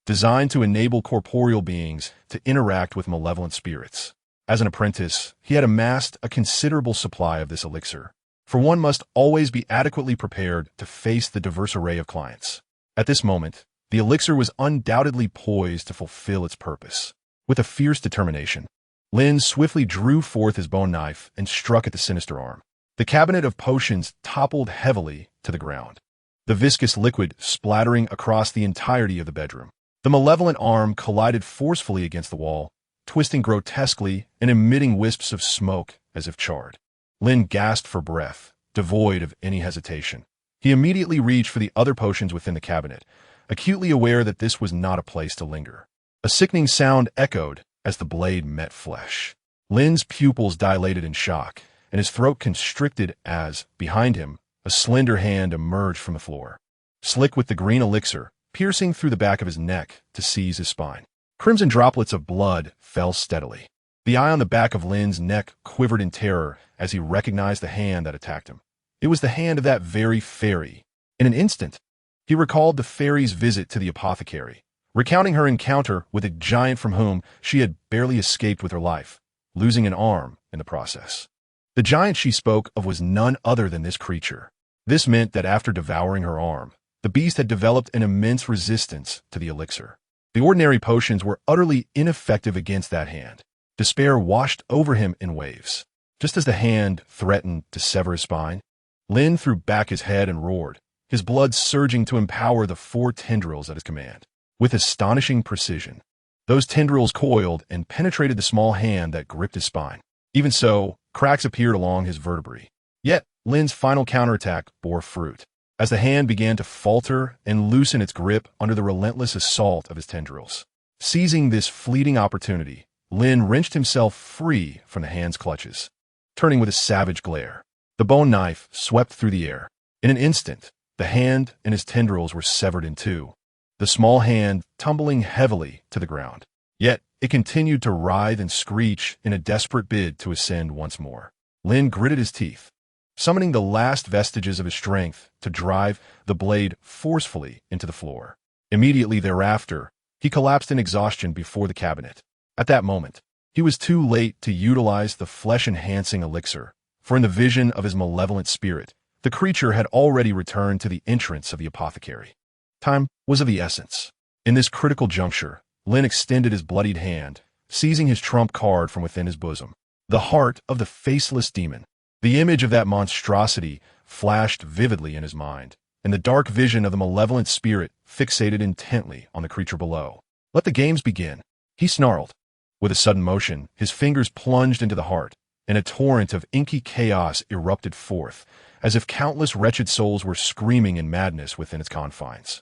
designed to enable corporeal beings to interact with malevolent spirits. As an apprentice, he had amassed a considerable supply of this elixir, for one must always be adequately prepared to face the diverse array of clients. At this moment, the elixir was undoubtedly poised to fulfill its purpose. With a fierce determination, Lin swiftly drew forth his bone knife and struck at the sinister arm. The cabinet of potions toppled heavily to the ground, the viscous liquid splattering across the entirety of the bedroom. The malevolent arm collided forcefully against the wall, twisting grotesquely and emitting wisps of smoke as if charred. Lin gasped for breath, devoid of any hesitation. He immediately reached for the other potions within the cabinet, acutely aware that this was not a place to linger. A sickening sound echoed as the blade met flesh. Lin's pupils dilated in shock, and his throat constricted as, behind him, a slender hand emerged from the floor, slick with the green elixir, piercing through the back of his neck to seize his spine. Crimson droplets of blood fell steadily. The eye on the back of Lin's neck quivered in terror as he recognized the hand that attacked him. It was the hand of that very fairy. In an instant, he recalled the fairy's visit to the apothecary, recounting her encounter with a giant from whom she had barely escaped with her life, losing an arm in the process. The giant she spoke of was none other than this creature. This meant that after devouring her arm, the beast had developed an immense resistance to the elixir. The ordinary potions were utterly ineffective against that hand. Despair washed over him in waves. Just as the hand threatened to sever his spine, Lin threw back his head and roared, his blood surging to empower the 4 tendrils at his command. With astonishing precision, those tendrils coiled and penetrated the small hand that gripped his spine. Even so, cracks appeared along his vertebrae. Yet, Lin's final counterattack bore fruit, as the hand began to falter and loosen its grip under the relentless assault of his tendrils. Seizing this fleeting opportunity, Lin wrenched himself free from the hand's clutches, turning with a savage glare. The bone knife swept through the air. In an instant, the hand and his tendrils were severed in two, the small hand tumbling heavily to the ground. Yet, it continued to writhe and screech in a desperate bid to ascend once more. Lin gritted his teeth, summoning the last vestiges of his strength to drive the blade forcefully into the floor. Immediately thereafter, he collapsed in exhaustion before the cabinet. At that moment, he was too late to utilize the flesh-enhancing elixir, for in the vision of his malevolent spirit, the creature had already returned to the entrance of the apothecary. Time was of the essence. In this critical juncture, Lin extended his bloodied hand, seizing his trump card from within his bosom. The heart of the faceless demon. The image of that monstrosity flashed vividly in his mind, and the dark vision of the malevolent spirit fixated intently on the creature below. Let the games begin, he snarled. With a sudden motion, his fingers plunged into the heart, and a torrent of inky chaos erupted forth, as if countless wretched souls were screaming in madness within its confines.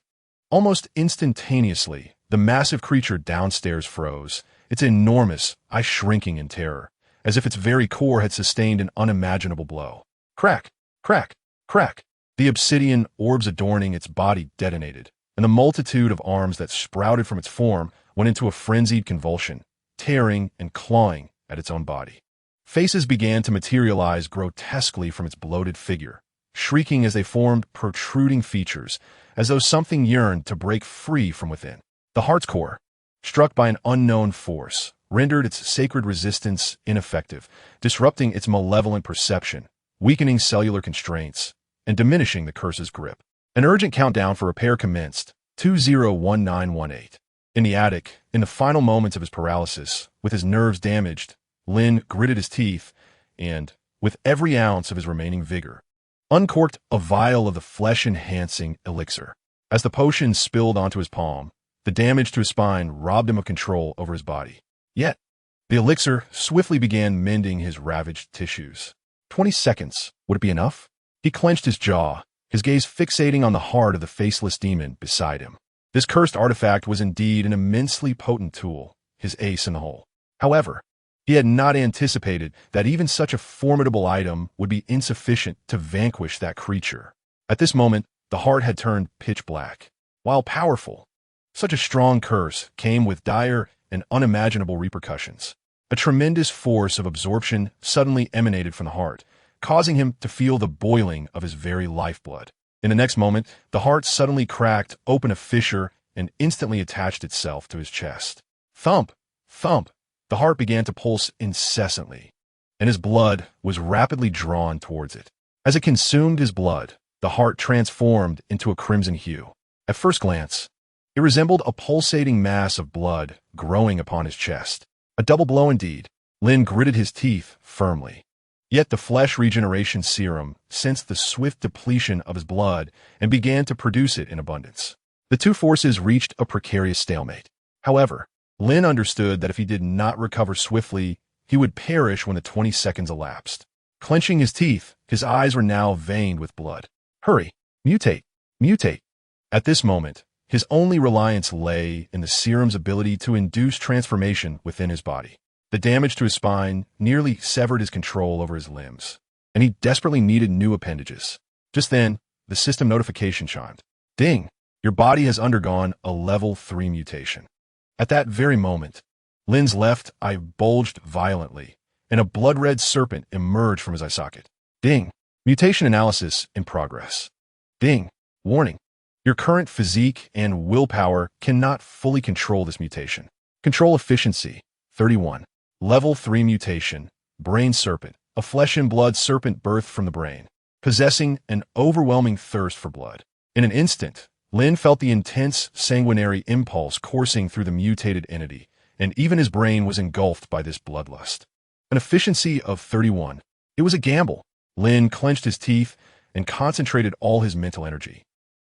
Almost instantaneously, the massive creature downstairs froze, its enormous eye shrinking in terror, as if its very core had sustained an unimaginable blow. Crack, crack, crack. The obsidian orbs adorning its body detonated, and the multitude of arms that sprouted from its form went into a frenzied convulsion, tearing and clawing at its own body. Faces began to materialize grotesquely from its bloated figure, shrieking as they formed protruding features, as though something yearned to break free from within. The heart's core, struck by an unknown force, rendered its sacred resistance ineffective, disrupting its malevolent perception, weakening cellular constraints, and diminishing the curse's grip. An urgent countdown for repair commenced, 201918. In the attic, in the final moments of his paralysis, with his nerves damaged, Lin gritted his teeth and, with every ounce of his remaining vigor, uncorked a vial of the flesh-enhancing elixir. As the potion spilled onto his palm, the damage to his spine robbed him of control over his body. Yet, the elixir swiftly began mending his ravaged tissues. 20 seconds, would it be enough? He clenched his jaw, his gaze fixating on the heart of the faceless demon beside him. This cursed artifact was indeed an immensely potent tool, his ace in the hole. However, he had not anticipated that even such a formidable item would be insufficient to vanquish that creature. At this moment, the heart had turned pitch black. While powerful, such a strong curse came with dire and unimaginable repercussions. A tremendous force of absorption suddenly emanated from the heart, causing him to feel the boiling of his very lifeblood. In the next moment, the heart suddenly cracked open a fissure and instantly attached itself to his chest. Thump! Thump! The heart began to pulse incessantly, and his blood was rapidly drawn towards it. As it consumed his blood, the heart transformed into a crimson hue. At first glance, it resembled a pulsating mass of blood growing upon his chest. A double blow indeed. Lin gritted his teeth firmly. Yet the flesh regeneration serum sensed the swift depletion of his blood and began to produce it in abundance. The two forces reached a precarious stalemate. However, Lin understood that if he did not recover swiftly, he would perish when the 20 seconds elapsed. Clenching his teeth, his eyes were now veined with blood. Hurry! Mutate! Mutate! At this moment, his only reliance lay in the serum's ability to induce transformation within his body. The damage to his spine nearly severed his control over his limbs, and he desperately needed new appendages. Just then, the system notification chimed. Ding! Your body has undergone a level 3 mutation. At that very moment, Lin's left eye bulged violently, and a blood-red serpent emerged from his eye socket. Ding! Mutation analysis in progress. Ding! Warning! Your current physique and willpower cannot fully control this mutation. Control efficiency, 31. Level 3 mutation, brain serpent, a flesh and blood serpent birthed from the brain, possessing an overwhelming thirst for blood. In an instant, Lin felt the intense sanguinary impulse coursing through the mutated entity, and even his brain was engulfed by this bloodlust. An efficiency of 31. It was a gamble. Lin clenched his teeth and concentrated all his mental energy,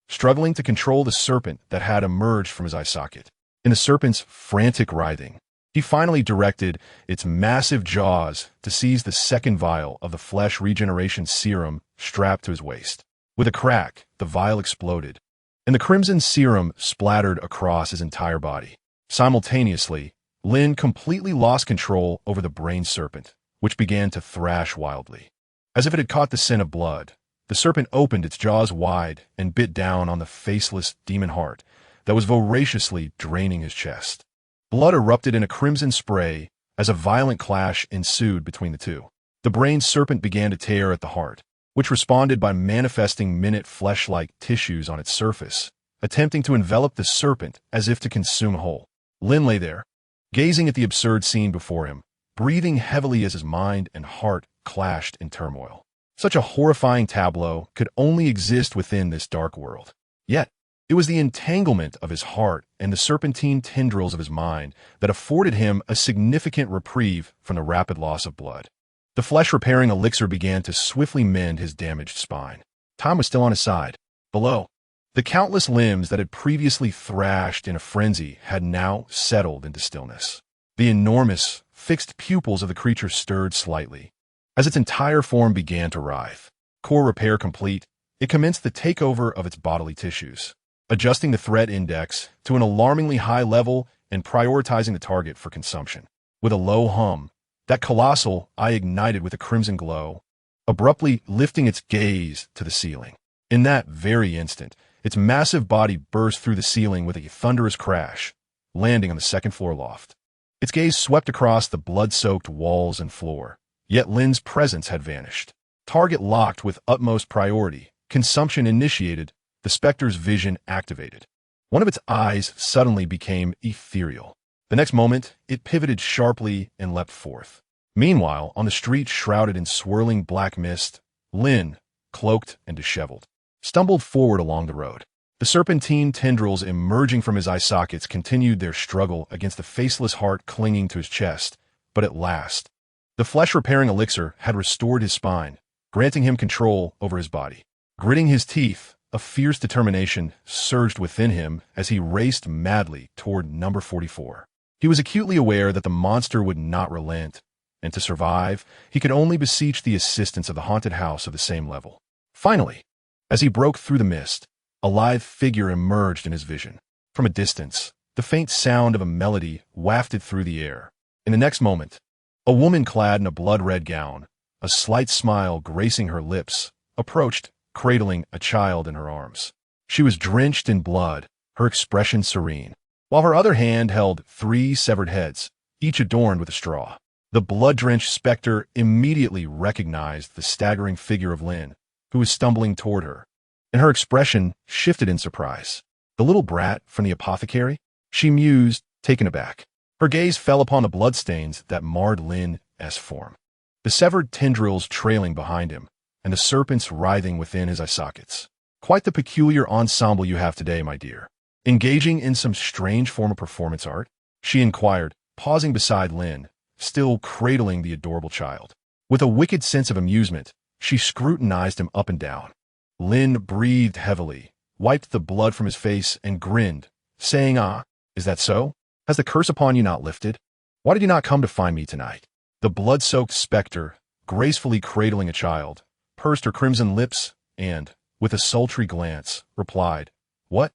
struggling to control the serpent that had emerged from his eye socket. In the serpent's frantic writhing, he finally directed its massive jaws to seize the second vial of the flesh regeneration serum strapped to his waist. With a crack, the vial exploded, and the crimson serum splattered across his entire body. Simultaneously, Lin completely lost control over the brain serpent, which began to thrash wildly. As if it had caught the scent of blood, the serpent opened its jaws wide and bit down on the faceless demon heart that was voraciously draining his chest. Blood erupted in a crimson spray as a violent clash ensued between the two. The brain serpent began to tear at the heart, which responded by manifesting minute flesh-like tissues on its surface, attempting to envelop the serpent as if to consume whole. Lin lay there, gazing at the absurd scene before him, breathing heavily as his mind and heart clashed in turmoil. Such a horrifying tableau could only exist within this dark world. Yet, it was the entanglement of his heart and the serpentine tendrils of his mind that afforded him a significant reprieve from the rapid loss of blood. The flesh-repairing elixir began to swiftly mend his damaged spine. Time was still on his side. Below, the countless limbs that had previously thrashed in a frenzy had now settled into stillness. The enormous, fixed pupils of the creature stirred slightly. As its entire form began to writhe, core repair complete, it commenced the takeover of its bodily tissues, adjusting the threat index to an alarmingly high level and prioritizing the target for consumption. With a low hum, that colossal eye ignited with a crimson glow, abruptly lifting its gaze to the ceiling. In that very instant, its massive body burst through the ceiling with a thunderous crash, landing on the second-floor loft. Its gaze swept across the blood-soaked walls and floor, yet Lin's presence had vanished. Target locked with utmost priority, consumption initiated, the specter's vision activated. One of its eyes suddenly became ethereal. The next moment, it pivoted sharply and leapt forth. Meanwhile, on the street shrouded in swirling black mist, Lin, cloaked and disheveled, stumbled forward along the road. The serpentine tendrils emerging from his eye sockets continued their struggle against the faceless heart clinging to his chest, but at last, the flesh-repairing elixir had restored his spine, granting him control over his body. Gritting his teeth, a fierce determination surged within him as he raced madly toward number 44. He was acutely aware that the monster would not relent, and to survive, he could only beseech the assistance of the haunted house of the same level. Finally, as he broke through the mist, a lithe figure emerged in his vision. From a distance, the faint sound of a melody wafted through the air. In the next moment, a woman clad in a blood-red gown, a slight smile gracing her lips, approached, cradling a child in her arms. She was drenched in blood, her expression serene, while her other hand held 3 severed heads, each adorned with a straw. The blood-drenched specter immediately recognized the staggering figure of Lin, who was stumbling toward her, and her expression shifted in surprise. The little brat from the apothecary? She mused, taken aback. Her gaze fell upon the bloodstains that marred Lin's form, the severed tendrils trailing behind him, and the serpents writhing within his eye sockets. Quite the peculiar ensemble you have today, my dear. Engaging in some strange form of performance art? She inquired, pausing beside Lin, still cradling the adorable child. With a wicked sense of amusement, she scrutinized him up and down. Lin breathed heavily, wiped the blood from his face, and grinned, saying, "Ah, is that so? Has the curse upon you not lifted? Why did you not come to find me tonight?" The blood-soaked specter, gracefully cradling a child, pursed her crimson lips and, with a sultry glance, replied, "What?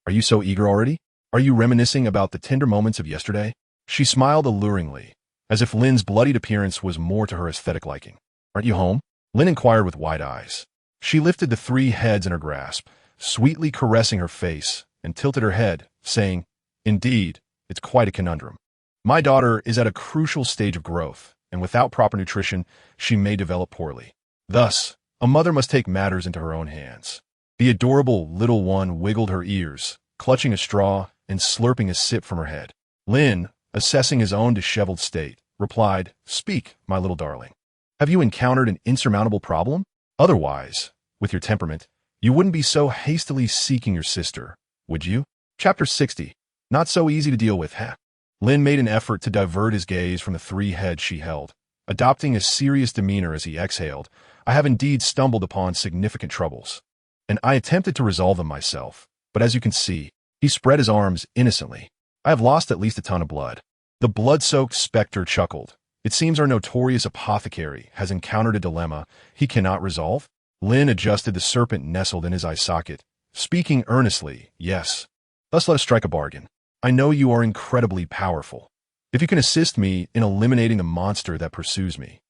Are you so eager already? Are you reminiscing about the tender moments of yesterday?" She smiled alluringly, as if Lin's bloodied appearance was more to her aesthetic liking. "Aren't you home?" Lin inquired with wide eyes. She lifted the 3 heads in her grasp, sweetly caressing her face, and tilted her head, saying, "Indeed, it's quite a conundrum. My daughter is at a crucial stage of growth, and without proper nutrition, she may develop poorly. Thus, a mother must take matters into her own hands." The adorable little one wiggled her ears, clutching a straw and slurping a sip from her head. Lin, assessing his own disheveled state, replied, "Speak, my little darling. Have you encountered an insurmountable problem? Otherwise, with your temperament, you wouldn't be so hastily seeking your sister, would you?" Chapter 60. Not so easy to deal with, huh? Lin made an effort to divert his gaze from the 3 heads she held, adopting a serious demeanor as he exhaled. "I have indeed stumbled upon significant troubles, and I attempted to resolve them myself, but as you can see," he spread his arms innocently, "I have lost at least a ton of blood." The blood-soaked specter chuckled. "It seems our notorious apothecary has encountered a dilemma he cannot resolve." Lin adjusted the serpent nestled in his eye socket, speaking earnestly, "Yes. Thus let us strike a bargain. I know you are incredibly powerful. If you can assist me in eliminating the monster that pursues me,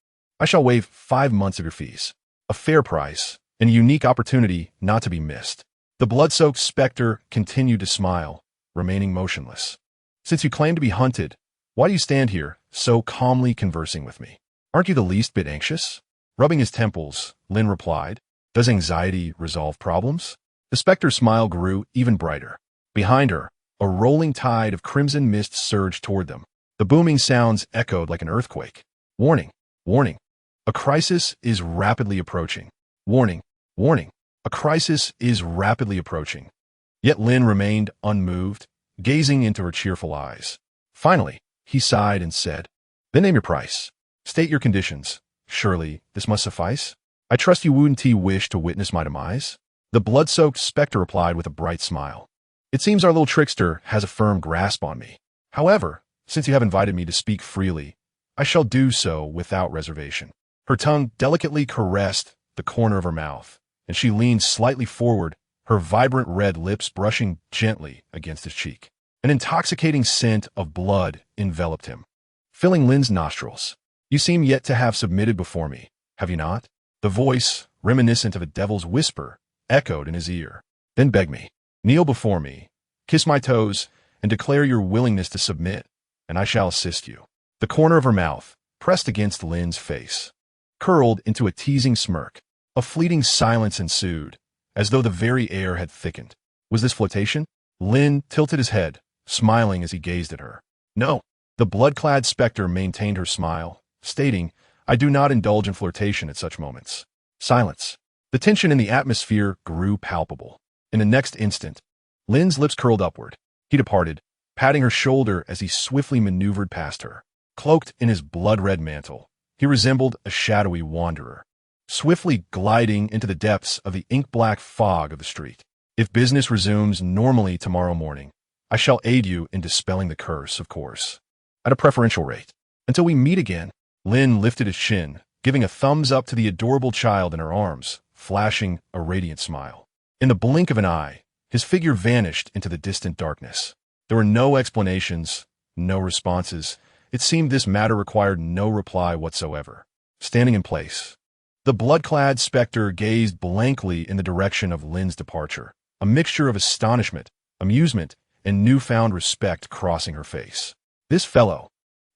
I shall waive 5 months of your fees. A fair price, and a unique opportunity not to be missed." The blood-soaked specter continued to smile, remaining motionless. "Since you claim to be hunted, why do you stand here, so calmly conversing with me? Aren't you the least bit anxious?" Rubbing his temples, Lin replied, "Does anxiety resolve problems?" The specter's smile grew even brighter. Behind her, a rolling tide of crimson mist surged toward them. The booming sounds echoed like an earthquake. "Warning! Warning! A crisis is rapidly approaching. Warning! Warning! A crisis is rapidly approaching." Yet Lin remained unmoved, gazing into her cheerful eyes. Finally, he sighed and said, "Then name your price. State your conditions. Surely, this must suffice? I trust you wouldn't wish to witness my demise?" The blood-soaked specter replied with a bright smile. "It seems our little trickster has a firm grasp on me. However, since you have invited me to speak freely, I shall do so without reservation." Her tongue delicately caressed the corner of her mouth, and she leaned slightly forward, her vibrant red lips brushing gently against his cheek. An intoxicating scent of blood enveloped him, filling Lin's nostrils. "You seem yet to have submitted before me, have you not?" The voice, reminiscent of a devil's whisper, echoed in his ear. "Then beg me. Kneel before me, kiss my toes, and declare your willingness to submit, and I shall assist you." The corner of her mouth, pressed against Lin's face, curled into a teasing smirk. A fleeting silence ensued, as though the very air had thickened. Was this flirtation? Lin tilted his head, smiling as he gazed at her. "No." The blood-clad specter maintained her smile, stating, "I do not indulge in flirtation at such moments." Silence. The tension in the atmosphere grew palpable. In the next instant, Lin's lips curled upward. He departed, patting her shoulder as he swiftly maneuvered past her. Cloaked in his blood-red mantle, he resembled a shadowy wanderer, swiftly gliding into the depths of the ink-black fog of the street. "If business resumes normally tomorrow morning, I shall aid you in dispelling the curse, of course, at a preferential rate. Until we meet again." Lin lifted his chin, giving a thumbs up to the adorable child in her arms, flashing a radiant smile. In the blink of an eye, his figure vanished into the distant darkness. There were no explanations, no responses. It seemed this matter required no reply whatsoever. Standing in place, the blood-clad specter gazed blankly in the direction of Lin's departure, a mixture of astonishment, amusement, and newfound respect crossing her face. "This fellow."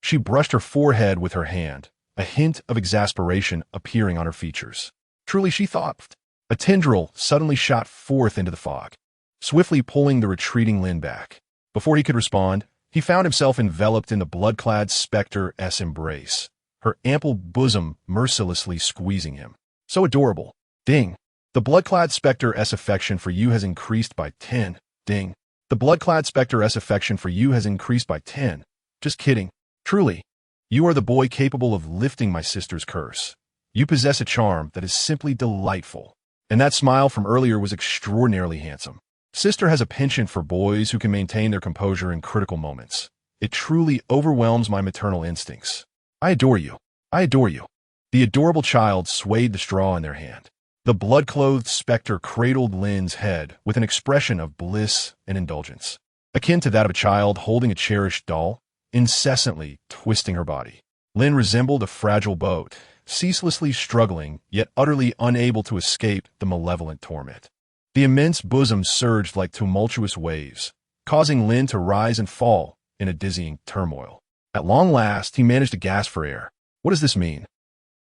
She brushed her forehead with her hand, a hint of exasperation appearing on her features. Truly, she thought. A tendril suddenly shot forth into the fog, swiftly pulling the retreating Lin back. Before he could respond, he found himself enveloped in the blood-clad specter's embrace, her ample bosom mercilessly squeezing him. So adorable. Ding. The blood-clad specter's affection for you has increased by 10. Ding. The blood-clad specter's affection for you has increased by 10. Just kidding. Truly, you are the boy capable of lifting my sister's curse. You possess a charm that is simply delightful. And that smile from earlier was extraordinarily handsome. Sister has a penchant for boys who can maintain their composure in critical moments. It truly overwhelms my maternal instincts. I adore you. I adore you." The adorable child swayed the straw in their hand. The blood-clothed specter cradled Lin's head with an expression of bliss and indulgence, akin to that of a child holding a cherished doll, incessantly twisting her body. Lin resembled a fragile boat, ceaselessly struggling, yet utterly unable to escape the malevolent torment. The immense bosom surged like tumultuous waves, causing Lin to rise and fall in a dizzying turmoil. At long last, he managed to gasp for air. What does this mean?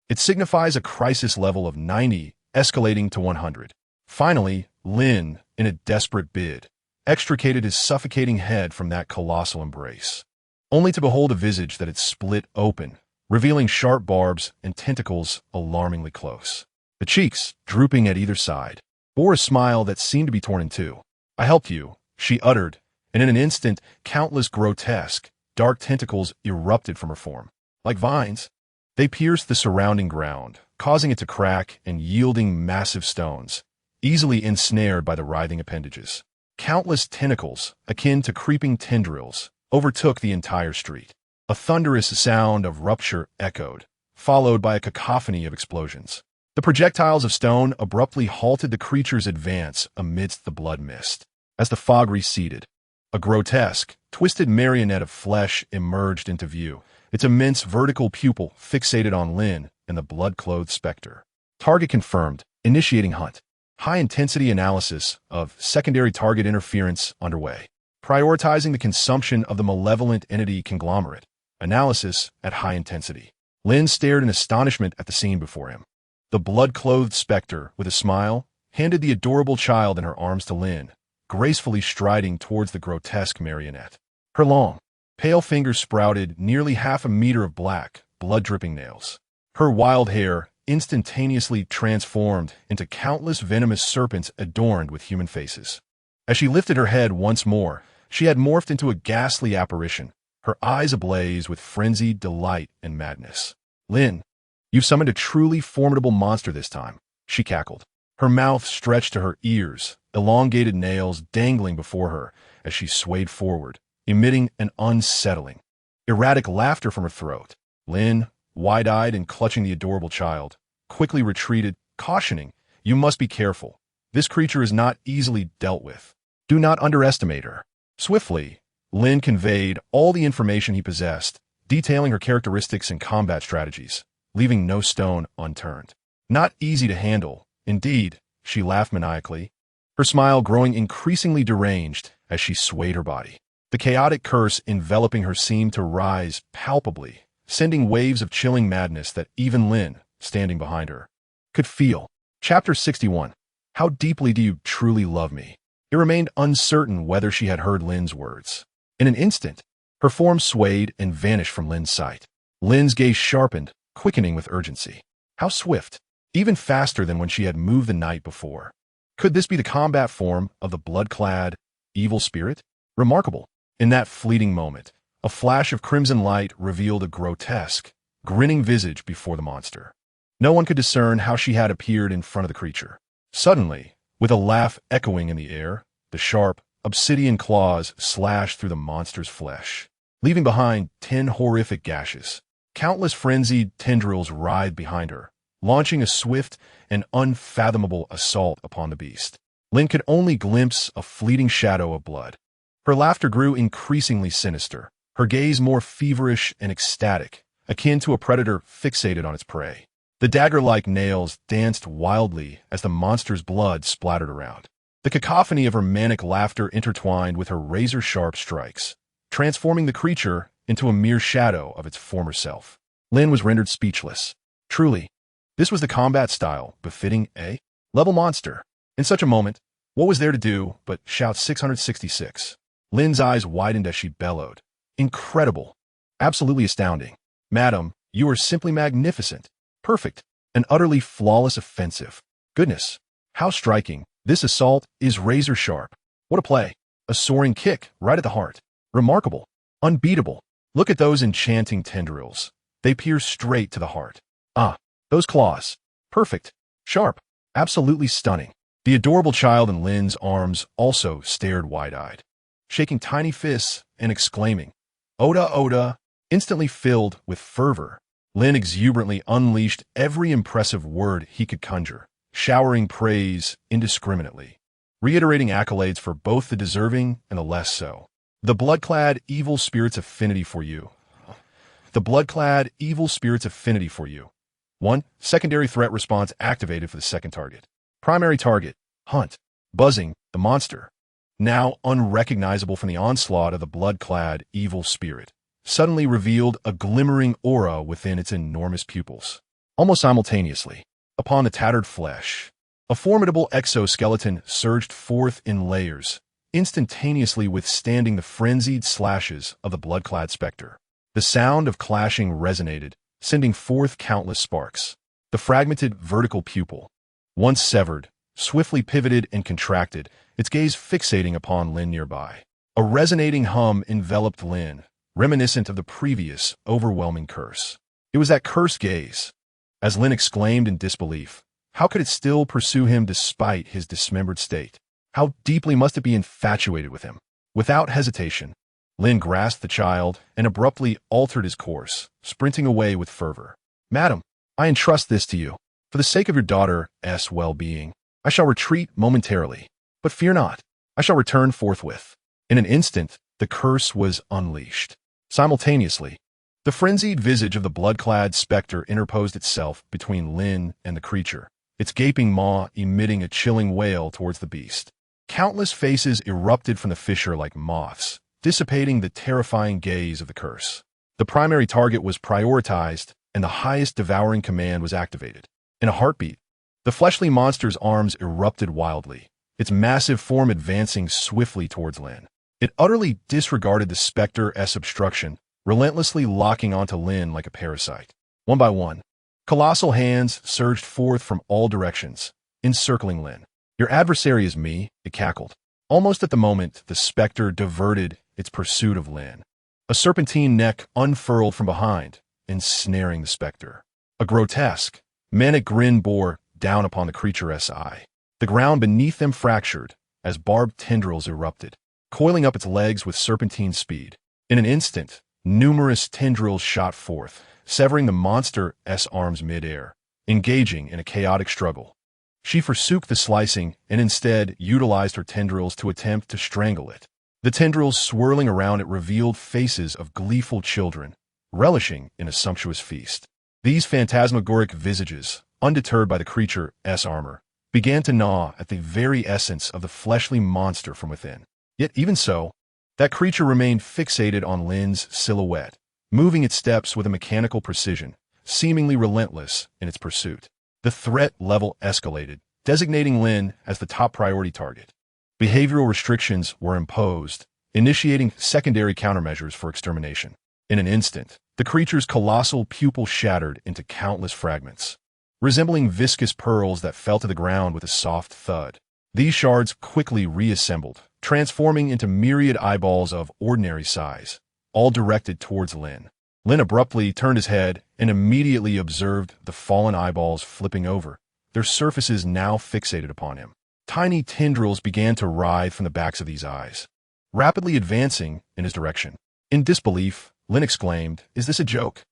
It signifies a crisis level of 90, escalating to 100. Finally, Lin, in a desperate bid, extricated his suffocating head from that colossal embrace, only to behold a visage that had split open, revealing sharp barbs and tentacles alarmingly close. The cheeks, drooping at either side, bore a smile that seemed to be torn in two. "I helped you," she uttered, and in an instant, countless grotesque, dark tentacles erupted from her form. Like vines, they pierced the surrounding ground, causing it to crack and yielding massive stones, easily ensnared by the writhing appendages. Countless tentacles, akin to creeping tendrils, overtook the entire street. A thunderous sound of rupture echoed, followed by a cacophony of explosions. The projectiles of stone abruptly halted the creature's advance amidst the blood mist. As the fog receded, a grotesque, twisted marionette of flesh emerged into view, its immense vertical pupil fixated on Lin and the blood-clothed specter. Target confirmed. Initiating hunt. High-intensity analysis of secondary target interference underway. Prioritizing the consumption of the malevolent entity conglomerate. Analysis at high intensity. Lin stared in astonishment at the scene before him. The blood-clothed specter, with a smile, handed the adorable child in her arms to Lin, gracefully striding towards the grotesque marionette. Her long, pale fingers sprouted nearly half a meter of black, blood-dripping nails. Her wild hair instantaneously transformed into countless venomous serpents adorned with human faces. As she lifted her head once more, she had morphed into a ghastly apparition, her eyes ablaze with frenzied delight and madness. "Lin, you've summoned a truly formidable monster this time," she cackled. Her mouth stretched to her ears, elongated nails dangling before her as she swayed forward, emitting an unsettling, erratic laughter from her throat. Lin, wide-eyed and clutching the adorable child, quickly retreated, cautioning, "You must be careful. This creature is not easily dealt with. Do not underestimate her." Swiftly, Lin conveyed all the information he possessed, detailing her characteristics and combat strategies, leaving no stone unturned. "Not easy to handle, indeed," she laughed maniacally, her smile growing increasingly deranged as she swayed her body. The chaotic curse enveloping her seemed to rise palpably, sending waves of chilling madness that even Lin, standing behind her, could feel. Chapter 61. How deeply do you truly love me? It remained uncertain whether she had heard Lin's words. In an instant, her form swayed and vanished from Lin's sight. Lin's gaze sharpened, quickening with urgency. How swift, even faster than when she had moved the night before. Could this be the combat form of the blood-clad, evil spirit? Remarkable. In that fleeting moment, a flash of crimson light revealed a grotesque, grinning visage before the monster. No one could discern how she had appeared in front of the creature. Suddenly, with a laugh echoing in the air, the sharp, obsidian claws slashed through the monster's flesh, leaving behind 10 horrific gashes. Countless frenzied tendrils writhed behind her, launching a swift and unfathomable assault upon the beast. Lin could only glimpse a fleeting shadow of blood. Her laughter grew increasingly sinister, her gaze more feverish and ecstatic, akin to a predator fixated on its prey. The dagger-like nails danced wildly as the monster's blood splattered around. The cacophony of her manic laughter intertwined with her razor-sharp strikes, transforming the creature into a mere shadow of its former self. Lin was rendered speechless. Truly, this was the combat style befitting a level monster. In such a moment, what was there to do but shout 666? Lin's eyes widened as she bellowed. Incredible. Absolutely astounding. Madam, you are simply magnificent. Perfect. An utterly flawless offensive. Goodness. How striking. This assault is razor sharp. What a play. A soaring kick right at the heart. Remarkable. Unbeatable. Look at those enchanting tendrils. They pierce straight to the heart. Ah, those claws. Perfect. Sharp. Absolutely stunning. The adorable child in Lin's arms also stared wide-eyed, shaking tiny fists and exclaiming, "Oda, Oda," instantly filled with fervor. Lin exuberantly unleashed every impressive word he could conjure, showering praise indiscriminately, reiterating accolades for both the deserving and the less so. The blood-clad evil spirit's affinity for you. The blood-clad evil spirit's affinity for you. 1. Secondary threat response activated for the second target. Primary target, hunt. Buzzing, the monster. Now unrecognizable from the onslaught of the blood-clad evil spirit, suddenly revealed a glimmering aura within its enormous pupils. Almost simultaneously, upon the tattered flesh, a formidable exoskeleton surged forth in layers, instantaneously withstanding the frenzied slashes of the blood-clad specter. The sound of clashing resonated, sending forth countless sparks. The fragmented vertical pupil, once severed, swiftly pivoted and contracted, its gaze fixating upon Lin nearby. A resonating hum enveloped Lin, reminiscent of the previous, overwhelming curse. It was that cursed gaze. As Lin exclaimed in disbelief, how could it still pursue him despite his dismembered state? How deeply must it be infatuated with him? Without hesitation, Lin grasped the child and abruptly altered his course, sprinting away with fervor. Madam, I entrust this to you. For the sake of your daughter's well-being, I shall retreat momentarily. But fear not, I shall return forthwith. In an instant, the curse was unleashed. Simultaneously, the frenzied visage of the blood-clad specter interposed itself between Lin and the creature, its gaping maw emitting a chilling wail towards the beast. Countless faces erupted from the fissure like moths, dissipating the terrifying gaze of the curse. The primary target was prioritized, and the highest devouring command was activated. In a heartbeat, the fleshly monster's arms erupted wildly, its massive form advancing swiftly towards Lin. It utterly disregarded the specter's obstruction, relentlessly locking onto Lin like a parasite. One by one, colossal hands surged forth from all directions, encircling Lin. Your adversary is me, it cackled. Almost at the moment, the specter diverted its pursuit of Lin. A serpentine neck unfurled from behind, ensnaring the specter. A grotesque, manic grin bore down upon the creature's eye. The ground beneath them fractured as barbed tendrils erupted, coiling up its legs with serpentine speed. In an instant, numerous tendrils shot forth, severing the monster's arms mid-air, engaging in a chaotic struggle. She forsook the slicing and instead utilized her tendrils to attempt to strangle it. The tendrils swirling around it revealed faces of gleeful children, relishing in a sumptuous feast. These phantasmagoric visages, undeterred by the creature's armor, began to gnaw at the very essence of the fleshly monster from within. Yet even so, that creature remained fixated on Lin's silhouette, moving its steps with a mechanical precision, seemingly relentless in its pursuit. The threat level escalated, designating Lin as the top priority target. Behavioral restrictions were imposed, initiating secondary countermeasures for extermination. In an instant, the creature's colossal pupil shattered into countless fragments, resembling viscous pearls that fell to the ground with a soft thud. These shards quickly reassembled, transforming into myriad eyeballs of ordinary size, all directed towards Lin. Lin abruptly turned his head and immediately observed the fallen eyeballs flipping over, their surfaces now fixated upon him. Tiny tendrils began to writhe from the backs of these eyes, rapidly advancing in his direction. In disbelief, Lin exclaimed, "Is this a joke?"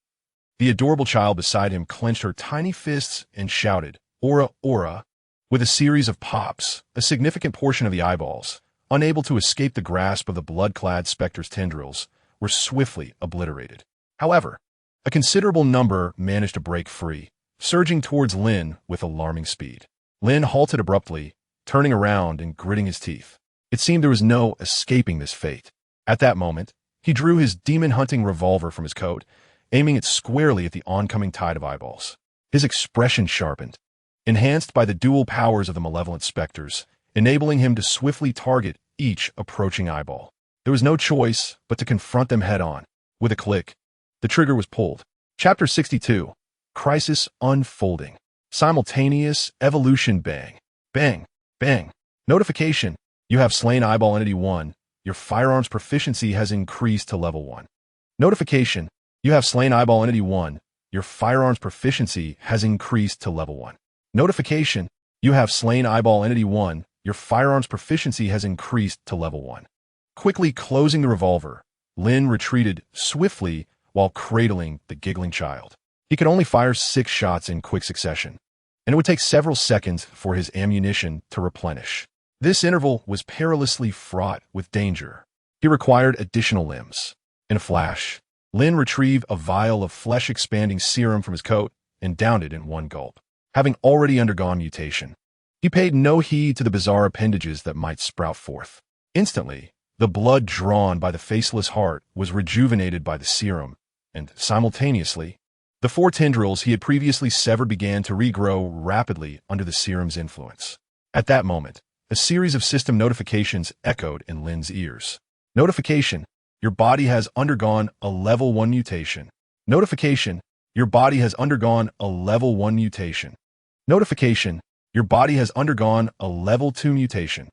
The adorable child beside him clenched her tiny fists and shouted, "Aura, aura!" With a series of pops, a significant portion of the eyeballs, unable to escape the grasp of the blood-clad specter's tendrils, were swiftly obliterated. However, a considerable number managed to break free, surging towards Lin with alarming speed. Lin halted abruptly, turning around and gritting his teeth. It seemed there was no escaping this fate. At that moment, he drew his demon-hunting revolver from his coat, aiming it squarely at the oncoming tide of eyeballs. His expression sharpened, enhanced by the dual powers of the malevolent specters, enabling him to swiftly target each approaching eyeball. There was no choice but to confront them head-on. With a click, the trigger was pulled. Chapter 62. Crisis Unfolding. Simultaneous Evolution. Bang. Bang. Bang. Notification. You have slain Eyeball Entity 1. Your firearms proficiency has increased to level 1. Notification. You have slain Eyeball Entity 1. Your firearms proficiency has increased to level 1. Notification. You have slain Eyeball Entity 1. Your firearms proficiency has increased to level 1. Quickly closing the revolver, Lin retreated swiftly while cradling the giggling child. He could only fire 6 shots in quick succession, and it would take several seconds for his ammunition to replenish. This interval was perilously fraught with danger. He required additional limbs. In a flash, Lin retrieved a vial of flesh-expanding serum from his coat and downed it in one gulp. Having already undergone mutation, he paid no heed to the bizarre appendages that might sprout forth. Instantly, the blood drawn by the faceless heart was rejuvenated by the serum, and simultaneously, the 4 tendrils he had previously severed began to regrow rapidly under the serum's influence. At that moment, a series of system notifications echoed in Lin's ears. Notification: your body has undergone a level 1 mutation. Notification: your body has undergone a level 1 mutation. Notification: your body has undergone a level 2 mutation.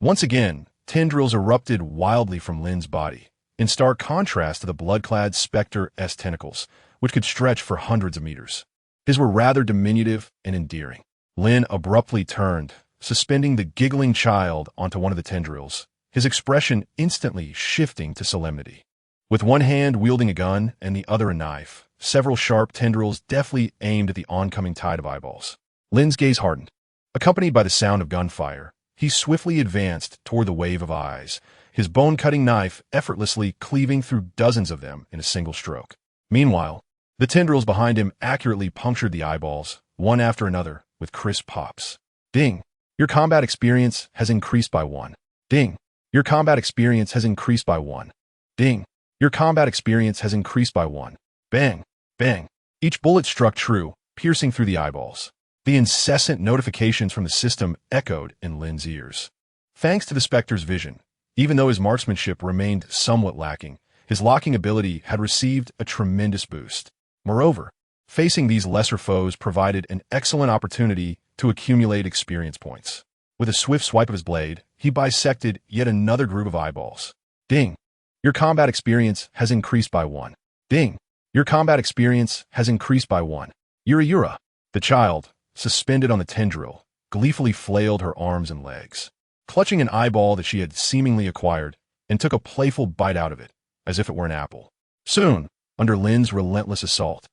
Once again, tendrils erupted wildly from Lin's body, in stark contrast to the blood-clad specter's tentacles, which could stretch for hundreds of meters. His were rather diminutive and endearing. Lin abruptly turned, suspending the giggling child onto one of the tendrils, his expression instantly shifting to solemnity. With one hand wielding a gun and the other a knife, several sharp tendrils deftly aimed at the oncoming tide of eyeballs. Lin's gaze hardened. Accompanied by the sound of gunfire, he swiftly advanced toward the wave of eyes, his bone-cutting knife effortlessly cleaving through dozens of them in a single stroke. Meanwhile, the tendrils behind him accurately punctured the eyeballs, one after another, with crisp pops. Ding! Your combat experience has increased by 1. Ding! Your combat experience has increased by 1. Ding! Your combat experience has increased by 1. Bang! Bang! Each bullet struck true, piercing through the eyeballs. The incessant notifications from the system echoed in Lin's ears. Thanks to the Spectre's vision, even though his marksmanship remained somewhat lacking, his locking ability had received a tremendous boost. Moreover, facing these lesser foes provided an excellent opportunity to accumulate experience points. With a swift swipe of his blade, he bisected yet another group of eyeballs. Ding! Your combat experience has increased by 1. Ding! Your combat experience has increased by 1. Yura. The child, suspended on the tendril, gleefully flailed her arms and legs, clutching an eyeball that she had seemingly acquired, and took a playful bite out of it, as if it were an apple. Soon, under Lin's relentless assault,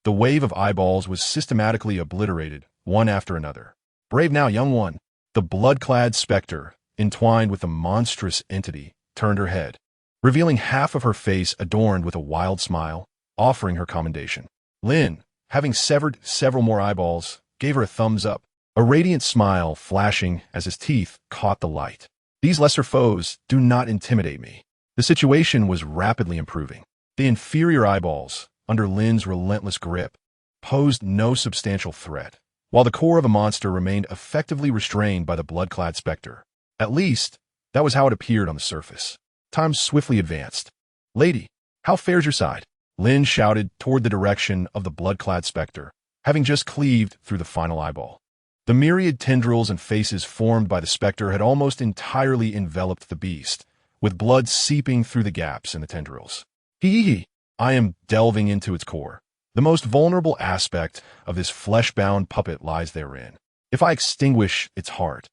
the wave of eyeballs was systematically obliterated, one after another. Brave now, young one. The blood-clad specter, entwined with the monstrous entity, turned her head, revealing half of her face adorned with a wild smile, offering her commendation. Lin, having severed several more eyeballs, gave her a thumbs up, a radiant smile flashing as his teeth caught the light. These lesser foes do not intimidate me. The situation was rapidly improving. The inferior eyeballs, under Lin's relentless grip, posed no substantial threat, while the core of the monster remained effectively restrained by the blood-clad specter. At least, that was how it appeared on the surface. Time swiftly advanced. Lady, how fares your side? Lin shouted toward the direction of the blood-clad specter, having just cleaved through the final eyeball. The myriad tendrils and faces formed by the specter had almost entirely enveloped the beast, with blood seeping through the gaps in the tendrils. Hee. I am delving into its core. The most vulnerable aspect of this flesh-bound puppet lies therein. If I extinguish its heart,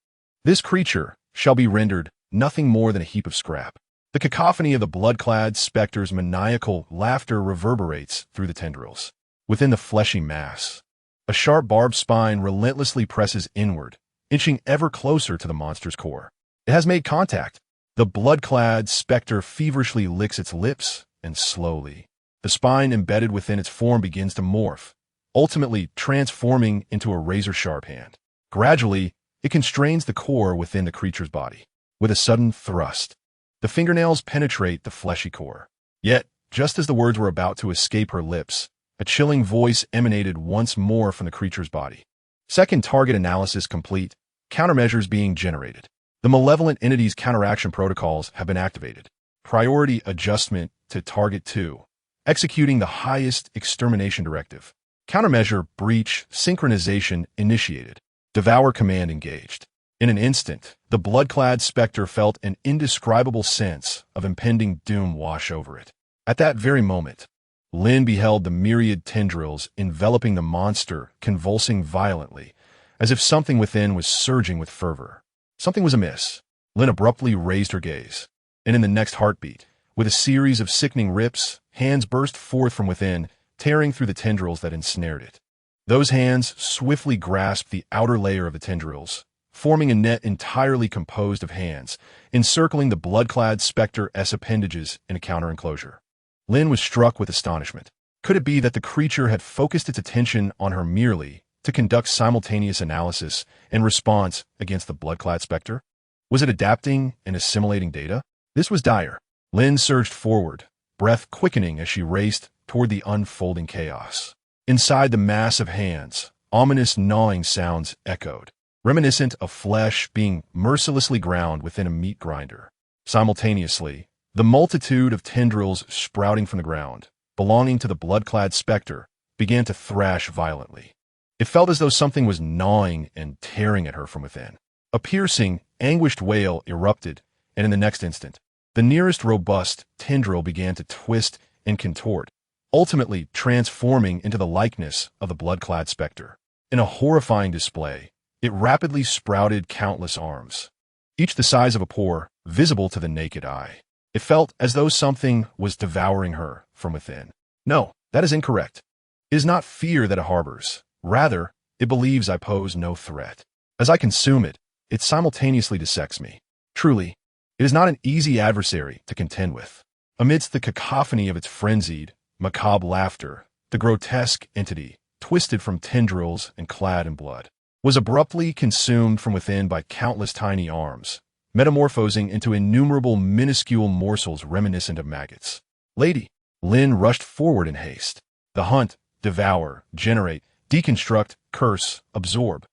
this creature shall be rendered nothing more than a heap of scrap. The cacophony of the blood-clad specter's maniacal laughter reverberates through the tendrils. Within the fleshy mass, a sharp barbed spine relentlessly presses inward, inching ever closer to the monster's core. It has made contact. The blood-clad specter feverishly licks its lips, and slowly, the spine embedded within its form begins to morph, ultimately transforming into a razor-sharp hand. Gradually, it constrains the core within the creature's body. With a sudden thrust, the fingernails penetrate the fleshy core. Yet, just as the words were about to escape her lips, a chilling voice emanated once more from the creature's body. Second target analysis complete, countermeasures being generated. The malevolent entity's counteraction protocols have been activated. Priority adjustment to target 2. Executing the highest extermination directive. Countermeasure breach synchronization initiated. Devour command engaged. In an instant, the blood-clad specter felt an indescribable sense of impending doom wash over it. At that very moment, Lin beheld the myriad tendrils enveloping the monster convulsing violently, as if something within was surging with fervor. Something was amiss. Lin abruptly raised her gaze, and in the next heartbeat, with a series of sickening rips, hands burst forth from within, tearing through the tendrils that ensnared it. Those hands swiftly grasped the outer layer of the tendrils, forming a net entirely composed of hands, encircling the blood-clad specter's appendages in a counter-enclosure. Lin was struck with astonishment. Could it be that the creature had focused its attention on her merely to conduct simultaneous analysis and response against the blood-clad specter? Was it adapting and assimilating data? This was dire. Lin surged forward, breath quickening as she raced toward the unfolding chaos. Inside the mass of hands, ominous gnawing sounds echoed, reminiscent of flesh being mercilessly ground within a meat grinder. Simultaneously, the multitude of tendrils sprouting from the ground, belonging to the blood-clad specter, began to thrash violently. It felt as though something was gnawing and tearing at her from within. A piercing, anguished wail erupted, and in the next instant, the nearest robust tendril began to twist and contort, ultimately transforming into the likeness of the blood-clad specter. In a horrifying display, it rapidly sprouted countless arms, each the size of a pore, visible to the naked eye. It felt as though something was devouring her from within. No, that is incorrect. It is not fear that it harbors. Rather, it believes I pose no threat. As I consume it, it simultaneously dissects me. Truly, it is not an easy adversary to contend with. Amidst the cacophony of its frenzied, macabre laughter, the grotesque entity, twisted from tendrils and clad in blood, was abruptly consumed from within by countless tiny arms, metamorphosing into innumerable minuscule morsels reminiscent of maggots. Lady, Lin rushed forward in haste. The hunt, devour, generate, deconstruct, curse, absorb,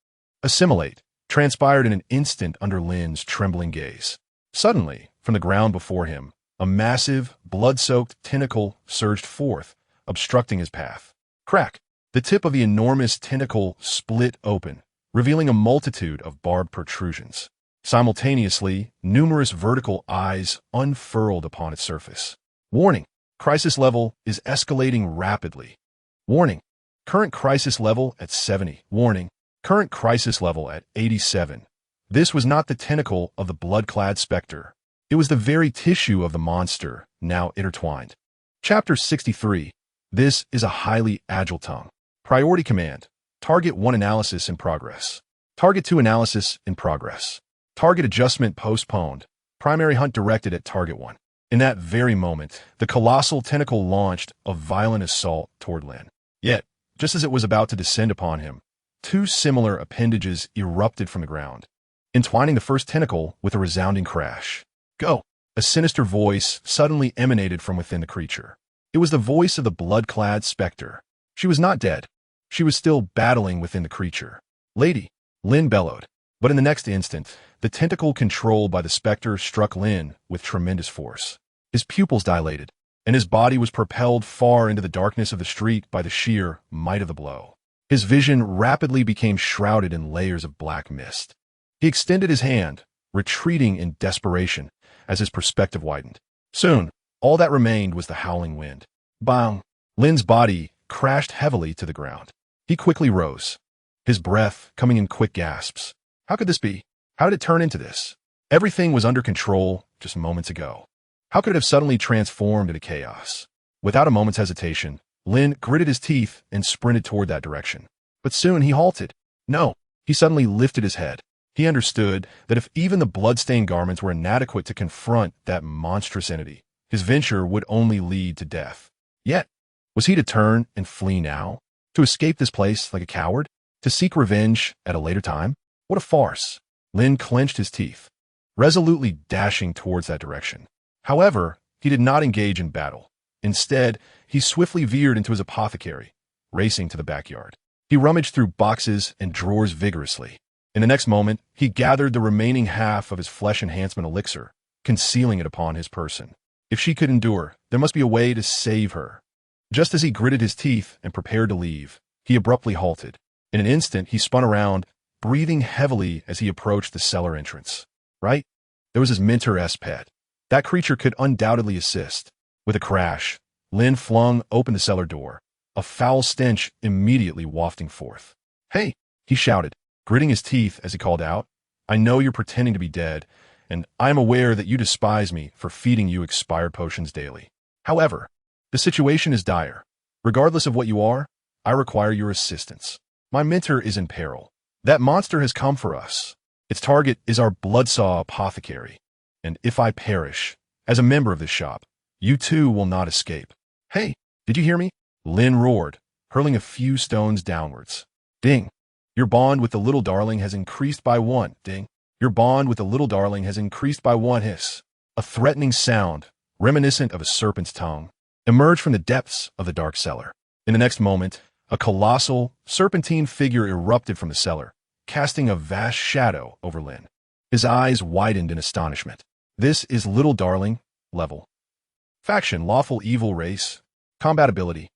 assimilate, transpired in an instant under Lin's trembling gaze. Suddenly, from the ground before him, a massive, blood-soaked tentacle surged forth, obstructing his path. Crack! The tip of the enormous tentacle split open, revealing a multitude of barbed protrusions. Simultaneously, numerous vertical eyes unfurled upon its surface. Warning! Crisis level is escalating rapidly. Warning! Current crisis level at 70. Warning! Current crisis level at 87. This was not the tentacle of the blood-clad specter. It was the very tissue of the monster, now intertwined. Chapter 63. This is a highly agile tongue. Priority command. Target 1 analysis in progress. Target 2 analysis in progress. Target adjustment postponed. Primary hunt directed at target 1. In that very moment, the colossal tentacle launched a violent assault toward Lin. Yet, just as it was about to descend upon him, 2 similar appendages erupted from the ground, entwining the first tentacle with a resounding crash. Go! A sinister voice suddenly emanated from within the creature. It was the voice of the blood-clad specter. She was not dead. She was still battling within the creature. Lady, Lin bellowed. But in the next instant, the tentacle controlled by the specter struck Lin with tremendous force. His pupils dilated, and his body was propelled far into the darkness of the street by the sheer might of the blow. His vision rapidly became shrouded in layers of black mist. He extended his hand, retreating in desperation as his perspective widened. Soon, all that remained was the howling wind. Bang! Lin's body crashed heavily to the ground. He quickly rose, his breath coming in quick gasps. How could this be? How did it turn into this? Everything was under control just moments ago. How could it have suddenly transformed into chaos? Without a moment's hesitation, Lin gritted his teeth and sprinted toward that direction. But soon he halted. No, he suddenly lifted his head. He understood that if even the blood-stained garments were inadequate to confront that monstrous entity, his venture would only lead to death. Yet, was he to turn and flee now? To escape this place like a coward? To seek revenge at a later time? What a farce! Lin clenched his teeth, resolutely dashing towards that direction. However, he did not engage in battle. Instead, he swiftly veered into his apothecary, racing to the backyard. He rummaged through boxes and drawers vigorously. In the next moment, he gathered the remaining half of his flesh enhancement elixir, concealing it upon his person. If she could endure, there must be a way to save her. Just as he gritted his teeth and prepared to leave, he abruptly halted. In an instant, he spun around, breathing heavily as he approached the cellar entrance. Right? There was his mentor-esque pet. That creature could undoubtedly assist. With a crash, Lin flung open the cellar door, a foul stench immediately wafting forth. Hey, he shouted, gritting his teeth as he called out. I know you're pretending to be dead, and I am aware that you despise me for feeding you expired potions daily. However, the situation is dire. Regardless of what you are, I require your assistance. My mentor is in peril. That monster has come for us. Its target is our bloodsaw apothecary. And if I perish, as a member of this shop, you too will not escape. Hey, did you hear me? Lin roared, hurling a few stones downwards. Ding. Your bond with the little darling has increased by 1. Ding. Your bond with the little darling has increased by 1. Hiss. A threatening sound, reminiscent of a serpent's tongue, emerged from the depths of the dark cellar. In the next moment, a colossal, serpentine figure erupted from the cellar, casting a vast shadow over Lin. His eyes widened in astonishment. This is Little Darling, level. Faction, lawful evil race. Combat ability.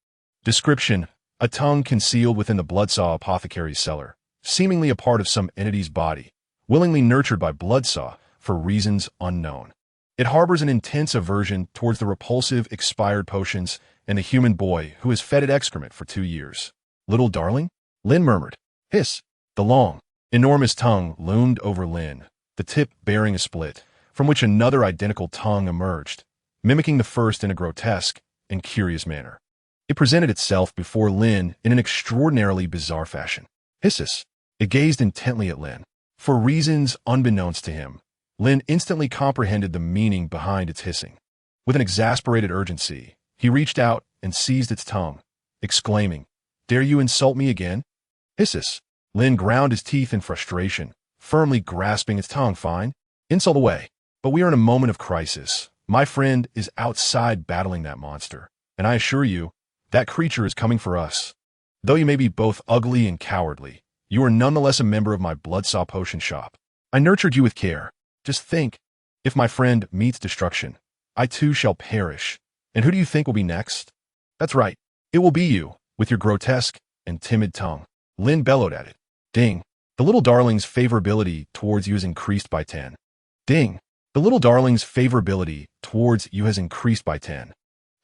Description, a tongue concealed within the Bloodsaw apothecary's cellar, seemingly a part of some entity's body, willingly nurtured by Bloodsaw for reasons unknown. It harbors an intense aversion towards the repulsive expired potions and the human boy who has fed it excrement for 2 years. Little Darling? Lin murmured. Hiss. The long, enormous tongue loomed over Lin, the tip bearing a split, from which another identical tongue emerged, mimicking the first in a grotesque and curious manner. It presented itself before Lin in an extraordinarily bizarre fashion. Hisses. It gazed intently at Lin. For reasons unbeknownst to him, Lin instantly comprehended the meaning behind its hissing. With an exasperated urgency, he reached out and seized its tongue, exclaiming, "Dare you insult me again?" Hisses. Lin ground his teeth in frustration, firmly grasping its tongue. Fine. Insult away. But we are in a moment of crisis. My friend is outside battling that monster, and I assure you, that creature is coming for us. Though you may be both ugly and cowardly, you are nonetheless a member of my Bloodsaw potion shop. I nurtured you with care. Just think, if my friend meets destruction, I too shall perish. And who do you think will be next? That's right, it will be you, with your grotesque and timid tongue. Lin bellowed at it. Ding. The little darling's favorability towards you has increased by 10. Ding. The little darling's favorability towards you has increased by 10.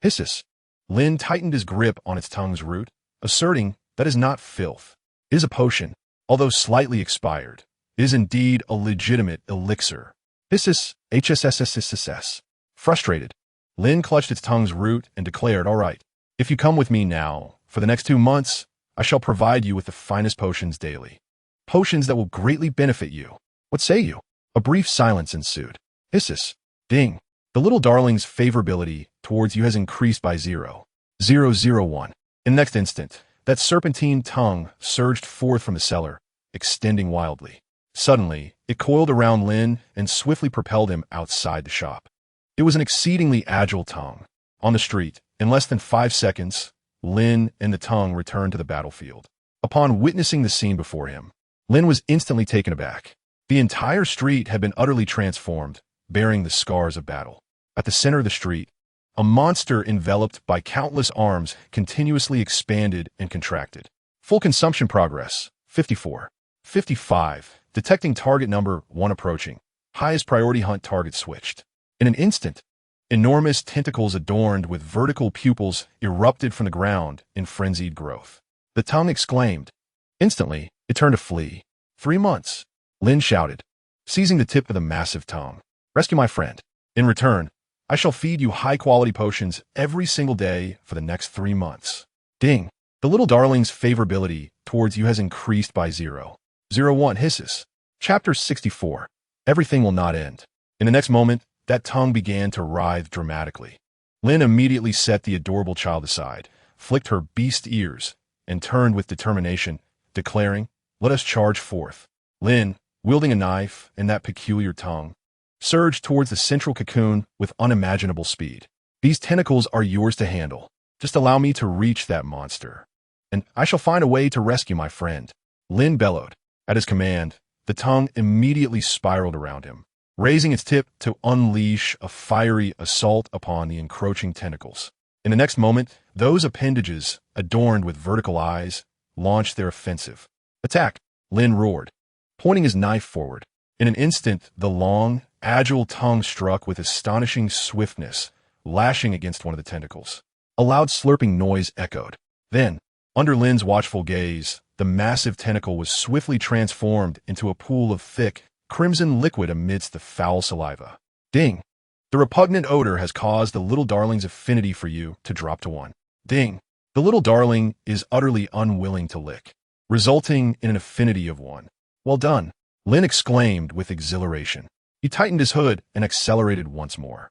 Hisses. Lin tightened his grip on its tongue's root, asserting that is not filth. It is a potion, although slightly expired. It is indeed a legitimate elixir. Hisses. HSSSSS. Frustrated, Lin clutched its tongue's root and declared, "All right, if you come with me now, for the next 2 months, I shall provide you with the finest potions daily. Potions that will greatly benefit you. What say you?" A brief silence ensued. Hisses. Ding. The little darling's favorability towards you has increased by 0.001. In the next instant, that serpentine tongue surged forth from the cellar, extending wildly. Suddenly, it coiled around Lin and swiftly propelled him outside the shop. It was an exceedingly agile tongue. On the street, in less than 5 seconds, Lin and the tongue returned to the battlefield. Upon witnessing the scene before him, Lin was instantly taken aback. The entire street had been utterly transformed, bearing the scars of battle. At the center of the street, a monster enveloped by countless arms continuously expanded and contracted. Full consumption progress, 54. 55. Detecting target number 1 approaching. Highest priority hunt target switched. In an instant, enormous tentacles adorned with vertical pupils erupted from the ground in frenzied growth. The tongue exclaimed. Instantly, it turned to flee. 3 months, Lin shouted, seizing the tip of the massive tongue. "Rescue my friend. In return, I shall feed you high-quality potions every single day for the next 3 months. Ding. The little darling's favorability towards you has increased by 0.01. Hisses. Chapter 64. Everything will not end. In the next moment, that tongue began to writhe dramatically. Lin immediately set the adorable child aside, flicked her beast ears, and turned with determination, declaring, "Let us charge forth." Lin, wielding a knife and that peculiar tongue, surged towards the central cocoon with unimaginable speed. "These tentacles are yours to handle. Just allow me to reach that monster, and I shall find a way to rescue my friend." Lin bellowed. At his command, the tongue immediately spiraled around him, raising its tip to unleash a fiery assault upon the encroaching tentacles. In the next moment, those appendages, adorned with vertical eyes, launched their offensive. "Attack!" Lin roared, pointing his knife forward. In an instant, the long, agile tongue struck with astonishing swiftness, lashing against one of the tentacles. A loud slurping noise echoed. Then, under Lin's watchful gaze, the massive tentacle was swiftly transformed into a pool of thick, crimson liquid amidst the foul saliva. Ding! The repugnant odor has caused the little darling's affinity for you to drop to 1. Ding! The little darling is utterly unwilling to lick, resulting in an affinity of 1. Well done! Lin exclaimed with exhilaration. He tightened his hood and accelerated once more.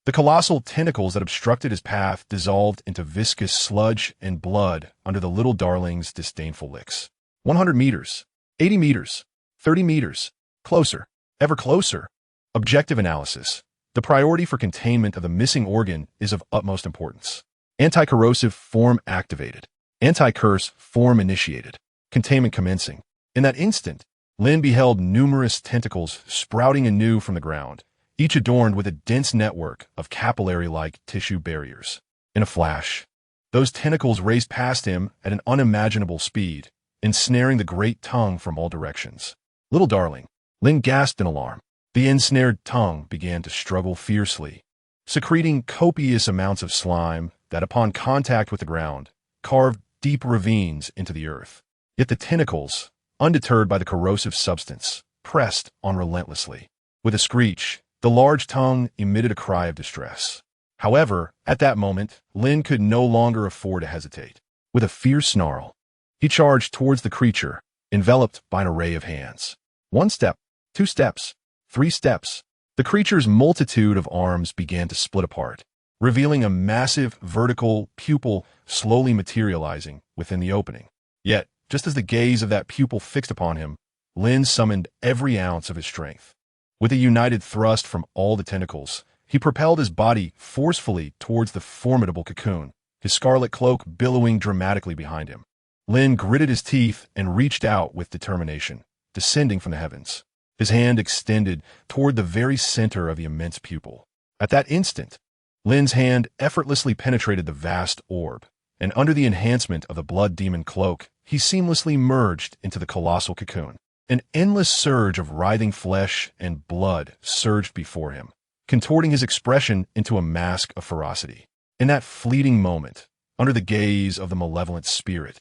The colossal tentacles that obstructed his path dissolved into viscous sludge and blood under the little darling's disdainful licks. 100 meters, 80 meters, 30 meters, closer, ever closer. Objective analysis. The priority for containment of the missing organ is of utmost importance. Anti-corrosive form activated. Anti-curse form initiated. Containment commencing. In that instant, Lin beheld numerous tentacles sprouting anew from the ground, each adorned with a dense network of capillary-like tissue barriers. In a flash, those tentacles raced past him at an unimaginable speed, ensnaring the great tongue from all directions. Little darling, Lin gasped in alarm. The ensnared tongue began to struggle fiercely, secreting copious amounts of slime that, upon contact with the ground, carved deep ravines into the earth. Yet the tentacles, undeterred by the corrosive substance, pressed on relentlessly. With a screech, the large tongue emitted a cry of distress. However, at that moment, Lin could no longer afford to hesitate. With a fierce snarl, he charged towards the creature, enveloped by an array of hands. 1 step, 2 steps, 3 steps. The creature's multitude of arms began to split apart, revealing a massive vertical pupil slowly materializing within the opening. Yet, just as the gaze of that pupil fixed upon him, Lin summoned every ounce of his strength. With a united thrust from all the tentacles, he propelled his body forcefully towards the formidable cocoon, his scarlet cloak billowing dramatically behind him. Lin gritted his teeth and reached out with determination, descending from the heavens, his hand extended toward the very center of the immense pupil. At that instant, Lin's hand effortlessly penetrated the vast orb, and under the enhancement of the blood demon cloak, he seamlessly merged into the colossal cocoon. An endless surge of writhing flesh and blood surged before him, contorting his expression into a mask of ferocity. In that fleeting moment, under the gaze of the malevolent spirit,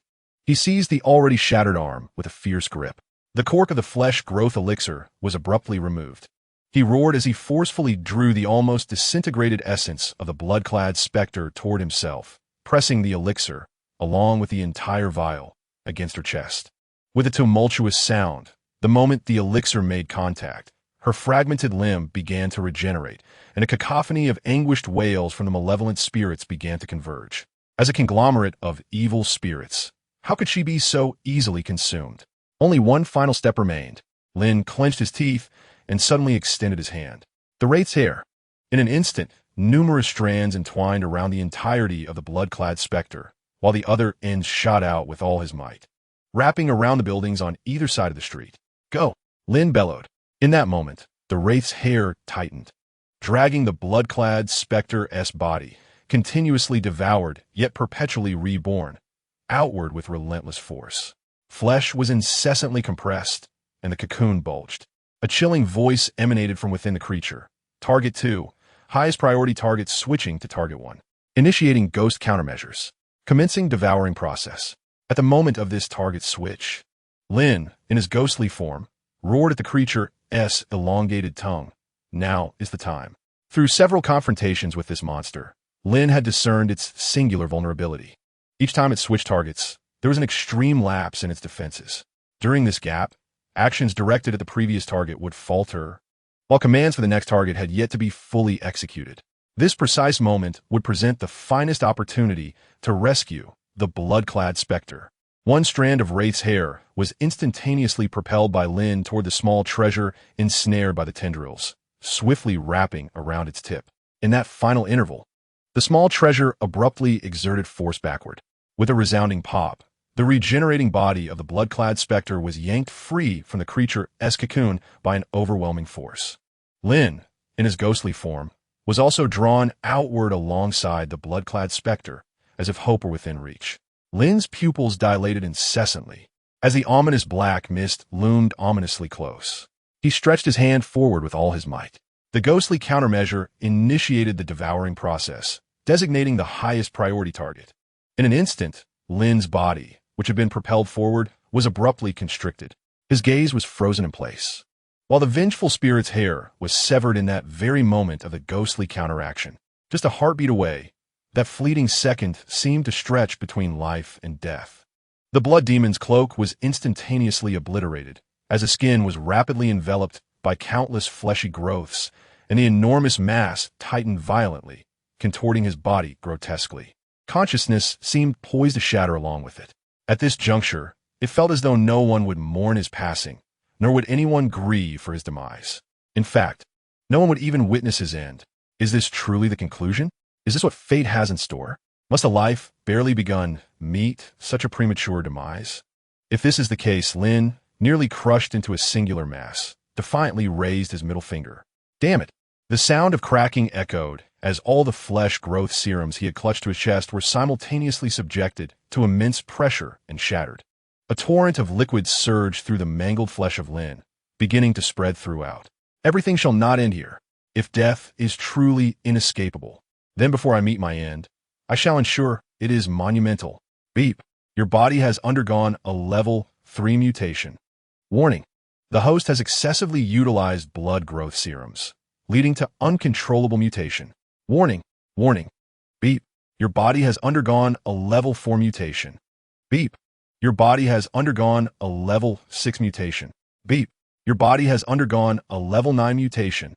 he seized the already shattered arm with a fierce grip. The cork of the flesh growth elixir was abruptly removed. He roared as he forcefully drew the almost disintegrated essence of the blood-clad specter toward himself, pressing the elixir, along with the entire vial, against her chest. With a tumultuous sound, the moment the elixir made contact, her fragmented limb began to regenerate, and a cacophony of anguished wails from the malevolent spirits began to converge. As a conglomerate of evil spirits, how could she be so easily consumed? Only one final step remained. Lin clenched his teeth and suddenly extended his hand. The wraith's hair. In an instant, numerous strands entwined around the entirety of the blood-clad specter, while the other ends shot out with all his might, wrapping around the buildings on either side of the street. Go! Lin bellowed. In that moment, the wraith's hair tightened, dragging the blood-clad specter-esque body, continuously devoured yet perpetually reborn, outward with relentless force. Flesh was incessantly compressed, and the cocoon bulged. A chilling voice emanated from within the creature. Target 2, highest priority target switching to target 1. Initiating ghost countermeasures. Commencing devouring process. At the moment of this target switch, Lin, in his ghostly form, roared at the creature's elongated tongue. Now is the time. Through several confrontations with this monster, Lin had discerned its singular vulnerability. Each time it switched targets, there was an extreme lapse in its defenses. During this gap, actions directed at the previous target would falter, while commands for the next target had yet to be fully executed. This precise moment would present the finest opportunity to rescue the blood-clad specter. One strand of Wraith's hair was instantaneously propelled by Lin toward the small treasure ensnared by the tendrils, swiftly wrapping around its tip. In that final interval, the small treasure abruptly exerted force backward. With a resounding pop, the regenerating body of the blood-clad specter was yanked free from the creature's cocoon by an overwhelming force. Lin, in his ghostly form, was also drawn outward alongside the blood-clad specter, as if hope were within reach. Lin's pupils dilated incessantly, as the ominous black mist loomed ominously close. He stretched his hand forward with all his might. The ghostly countermeasure initiated the devouring process, designating the highest priority target. In an instant, Lin's body, which had been propelled forward, was abruptly constricted. His gaze was frozen in place, while the vengeful spirit's hair was severed in that very moment of the ghostly counteraction. Just a heartbeat away, that fleeting second seemed to stretch between life and death. The blood demon's cloak was instantaneously obliterated, as the skin was rapidly enveloped by countless fleshy growths, and the enormous mass tightened violently, contorting his body grotesquely. Consciousness seemed poised to shatter along with it. At this juncture, it felt as though no one would mourn his passing, nor would anyone grieve for his demise. In fact, no one would even witness his end. Is this truly the conclusion? Is this what fate has in store? Must a life barely begun meet such a premature demise? If this is the case, Lin, nearly crushed into a singular mass, defiantly raised his middle finger. Damn it! The sound of cracking echoed as all the flesh growth serums he had clutched to his chest were simultaneously subjected to immense pressure and shattered. A torrent of liquid surged through the mangled flesh of Lin, beginning to spread throughout. Everything shall not end here. If death is truly inescapable, then before I meet my end, I shall ensure it is monumental. Beep. Your body has undergone a level 3 mutation. Warning. The host has excessively utilized blood growth serums, leading to uncontrollable mutation. Warning. Warning. Beep. Your body has undergone a level 4 mutation. Beep. Your body has undergone a level 6 mutation. Beep. Your body has undergone a level 9 mutation.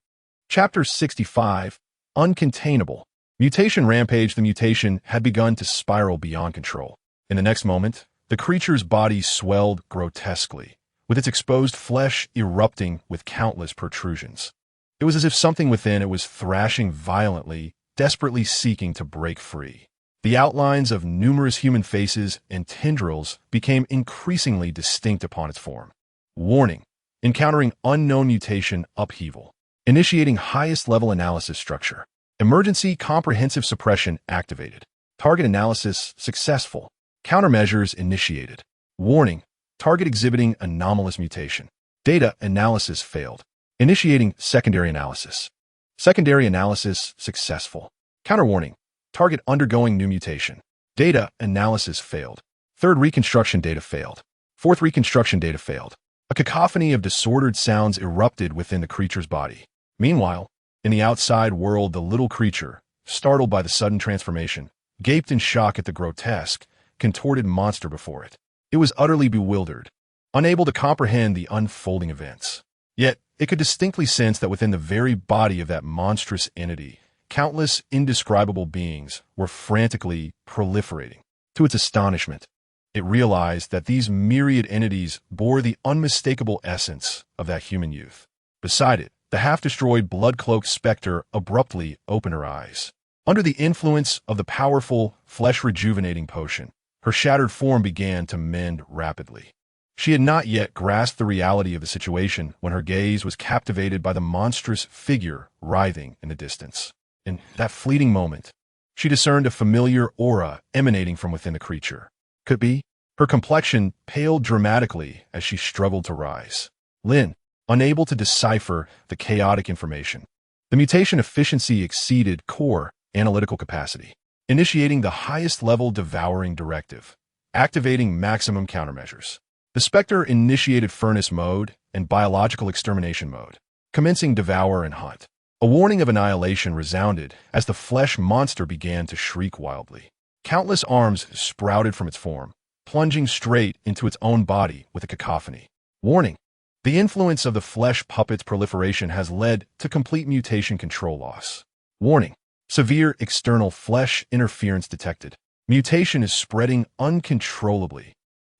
Chapter 65. Uncontainable. Mutation rampage. The mutation had begun to spiral beyond control. In the next moment, the creature's body swelled grotesquely, with its exposed flesh erupting with countless protrusions. It was as if something within it was thrashing violently, desperately seeking to break free. The outlines of numerous human faces and tendrils became increasingly distinct upon its form. Warning. Encountering unknown mutation upheaval. Initiating highest level analysis structure. Emergency comprehensive suppression activated. Target analysis successful. Countermeasures initiated. Warning. Target exhibiting anomalous mutation. Data analysis failed. Initiating secondary analysis. Secondary analysis successful. Counterwarning. Target undergoing new mutation. Data analysis failed. Third reconstruction data failed. Fourth reconstruction data failed. A cacophony of disordered sounds erupted within the creature's body. Meanwhile, in the outside world, the little creature, startled by the sudden transformation, gaped in shock at the grotesque, contorted monster before it. It was utterly bewildered, unable to comprehend the unfolding events. Yet, it could distinctly sense that within the very body of that monstrous entity, countless indescribable beings were frantically proliferating. To its astonishment, it realized that these myriad entities bore the unmistakable essence of that human youth. Beside it, the half-destroyed blood-cloaked specter abruptly opened her eyes. Under the influence of the powerful, flesh-rejuvenating potion, her shattered form began to mend rapidly. She had not yet grasped the reality of the situation when her gaze was captivated by the monstrous figure writhing in the distance. In that fleeting moment, she discerned a familiar aura emanating from within the creature. Could be? Her complexion paled dramatically as she struggled to rise. Lin, unable to decipher the chaotic information. The mutation efficiency exceeded core analytical capacity, initiating the highest level devouring directive, activating maximum countermeasures. The Spectre initiated furnace mode and biological extermination mode, commencing devour and hunt. A warning of annihilation resounded as the flesh monster began to shriek wildly. Countless arms sprouted from its form, plunging straight into its own body with a cacophony. Warning. The influence of the flesh puppet's proliferation has led to complete mutation control loss. Warning. Severe external flesh interference detected. Mutation is spreading uncontrollably.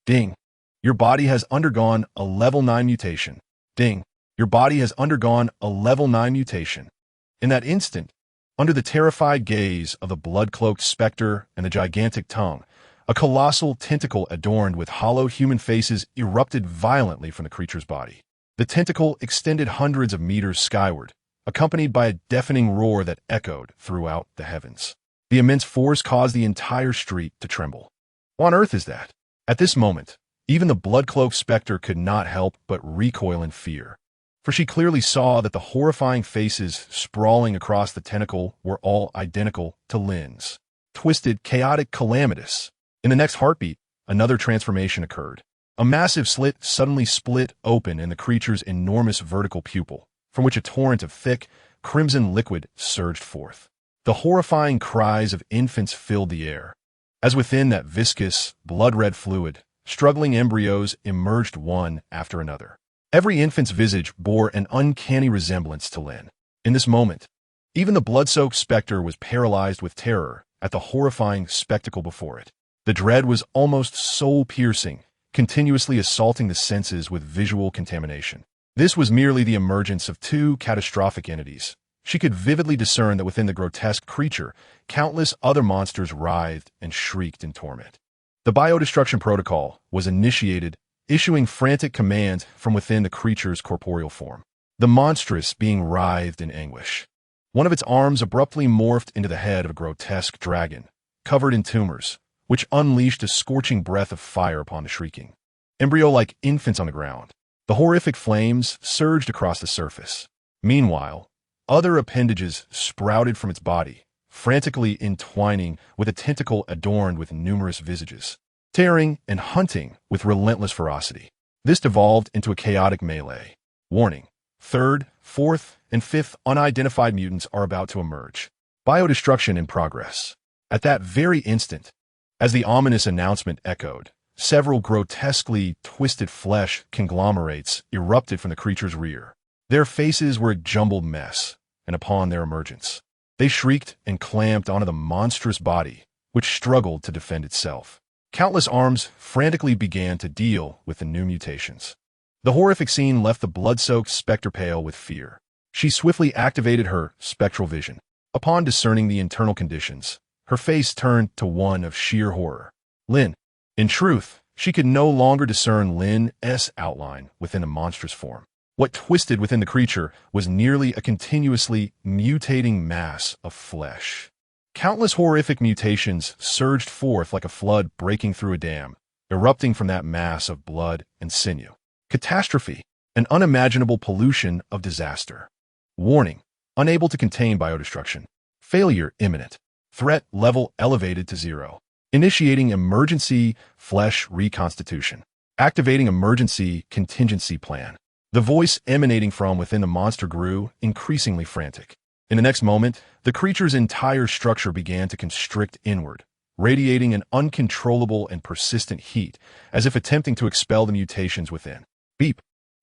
Ding. Your body has undergone a level 9 mutation. Ding. Your body has undergone a level 9 mutation. In that instant, under the terrified gaze of the blood-cloaked specter and the gigantic tongue, a colossal tentacle adorned with hollow human faces erupted violently from the creature's body. The tentacle extended hundreds of meters skyward, accompanied by a deafening roar that echoed throughout the heavens. The immense force caused the entire street to tremble. What on earth is that? At this moment, even the blood-cloaked specter could not help but recoil in fear, for she clearly saw that the horrifying faces sprawling across the tentacle were all identical to Lin's. Twisted, chaotic, calamitous. In the next heartbeat, another transformation occurred. A massive slit suddenly split open in the creature's enormous vertical pupil, from which a torrent of thick, crimson liquid surged forth. The horrifying cries of infants filled the air. As within that viscous, blood-red fluid, struggling embryos emerged one after another. Every infant's visage bore an uncanny resemblance to Lin. In this moment, even the blood-soaked specter was paralyzed with terror at the horrifying spectacle before it. The dread was almost soul-piercing, continuously assaulting the senses with visual contamination. This was merely the emergence of two catastrophic entities. She could vividly discern that within the grotesque creature, countless other monsters writhed and shrieked in torment. The biodestruction protocol was initiated, issuing frantic commands from within the creature's corporeal form. The monstrous being writhed in anguish. One of its arms abruptly morphed into the head of a grotesque dragon, covered in tumors, which unleashed a scorching breath of fire upon the shrieking. Embryo-like infants on the ground, the horrific flames surged across the surface. Meanwhile, other appendages sprouted from its body, frantically entwining with a tentacle adorned with numerous visages, tearing and hunting with relentless ferocity. This devolved into a chaotic melee. Warning: third, fourth, and fifth unidentified mutants are about to emerge. Biodestruction in progress. At that very instant, as the ominous announcement echoed, several grotesquely twisted flesh conglomerates erupted from the creature's rear. Their faces were a jumbled mess, and upon their emergence, they shrieked and clamped onto the monstrous body, which struggled to defend itself. Countless arms frantically began to deal with the new mutations. The horrific scene left the blood-soaked specter pale with fear. She swiftly activated her spectral vision. Upon discerning the internal conditions, her face turned to one of sheer horror. Lin. In truth, she could no longer discern Lin's outline within a monstrous form. What twisted within the creature was nearly a continuously mutating mass of flesh. Countless horrific mutations surged forth like a flood breaking through a dam, erupting from that mass of blood and sinew. Catastrophe, an unimaginable pollution of disaster. Warning: unable to contain biodestruction. Failure imminent. Threat level elevated to 0. Initiating emergency flesh reconstitution. Activating emergency contingency plan. The voice emanating from within the monster grew increasingly frantic. In the next moment, the creature's entire structure began to constrict inward, radiating an uncontrollable and persistent heat, as if attempting to expel the mutations within. Beep.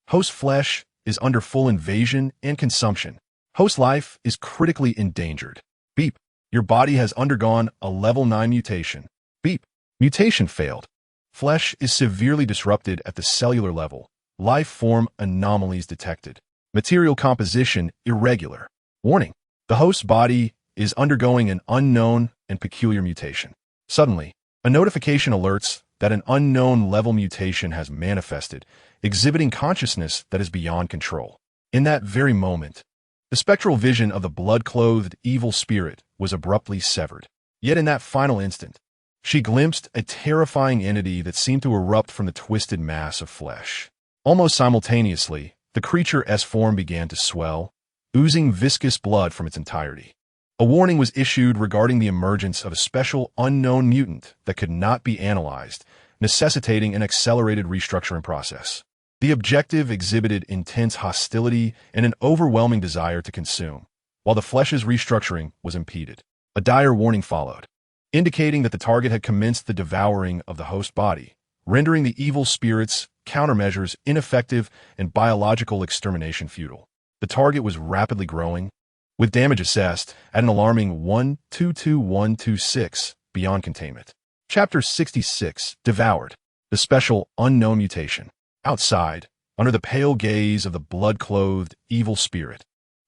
Host flesh is under full invasion and consumption. Host life is critically endangered. Beep. Your body has undergone a level 9 mutation. Beep. Mutation failed. Flesh is severely disrupted at the cellular level. Life form anomalies detected. Material composition irregular. Warning: the host's body is undergoing an unknown and peculiar mutation. Suddenly, a notification alerts that an unknown level mutation has manifested, exhibiting consciousness that is beyond control. In that very moment, the spectral vision of the blood-clothed evil spirit was abruptly severed. Yet in that final instant, she glimpsed a terrifying entity that seemed to erupt from the twisted mass of flesh. Almost simultaneously, the creature's form began to swell, oozing viscous blood from its entirety. A warning was issued regarding the emergence of a special unknown mutant that could not be analyzed, necessitating an accelerated restructuring process. The objective exhibited intense hostility and an overwhelming desire to consume, while the flesh's restructuring was impeded. A dire warning followed, indicating that the target had commenced the devouring of the host body, rendering the evil spirit's countermeasures ineffective and biological extermination futile. The target was rapidly growing, with damage assessed at an alarming 1,22126 beyond containment. Chapter 66, Devoured. The Special Unknown Mutation. Outside, under the pale gaze of the blood-clothed evil spirit,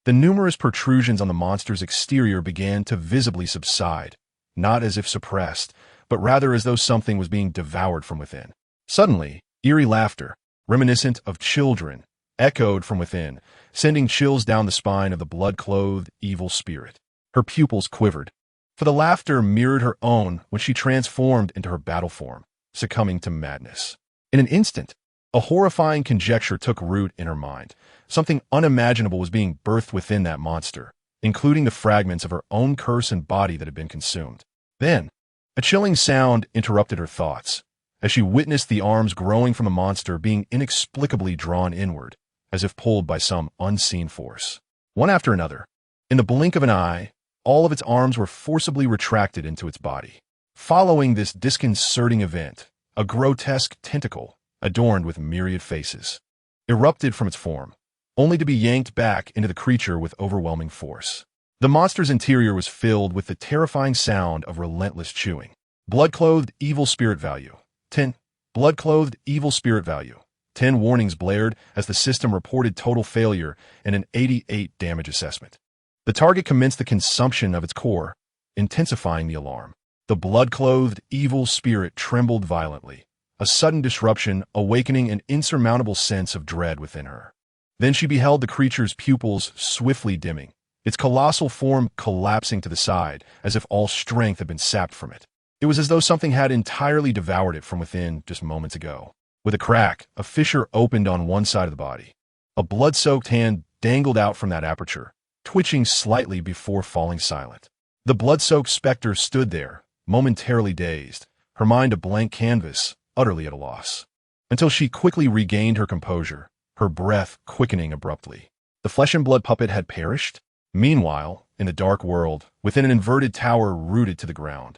the numerous protrusions on the monster's exterior began to visibly subside, not as if suppressed, but rather as though something was being devoured from within. Suddenly, eerie laughter, reminiscent of children, echoed from within, sending chills down the spine of the blood-clothed evil spirit. Her pupils quivered, for the laughter mirrored her own when she transformed into her battle form, succumbing to madness. In an instant, a horrifying conjecture took root in her mind. Something unimaginable was being birthed within that monster, including the fragments of her own curse and body that had been consumed. Then, a chilling sound interrupted her thoughts, as she witnessed the arms growing from the monster being inexplicably drawn inward, as if pulled by some unseen force. One after another, in the blink of an eye, all of its arms were forcibly retracted into its body. Following this disconcerting event, a grotesque tentacle, adorned with myriad faces, erupted from its form, only to be yanked back into the creature with overwhelming force. The monster's interior was filled with the terrifying sound of relentless chewing. Blood-clothed evil spirit value. 10. Blood-clothed evil spirit value. 10 warnings blared as the system reported total failure and an 88 damage assessment. The target commenced the consumption of its core, intensifying the alarm. The blood-clothed evil spirit trembled violently, a sudden disruption awakening an insurmountable sense of dread within her. Then she beheld the creature's pupils swiftly dimming, its colossal form collapsing to the side as if all strength had been sapped from it. It was as though something had entirely devoured it from within just moments ago. With a crack, a fissure opened on one side of the body. A blood-soaked hand dangled out from that aperture, twitching slightly before falling silent. The blood-soaked specter stood there, momentarily dazed, her mind a blank canvas, utterly at a loss. Until she quickly regained her composure, her breath quickening abruptly. The flesh and blood puppet had perished? Meanwhile, in the dark world, within an inverted tower rooted to the ground,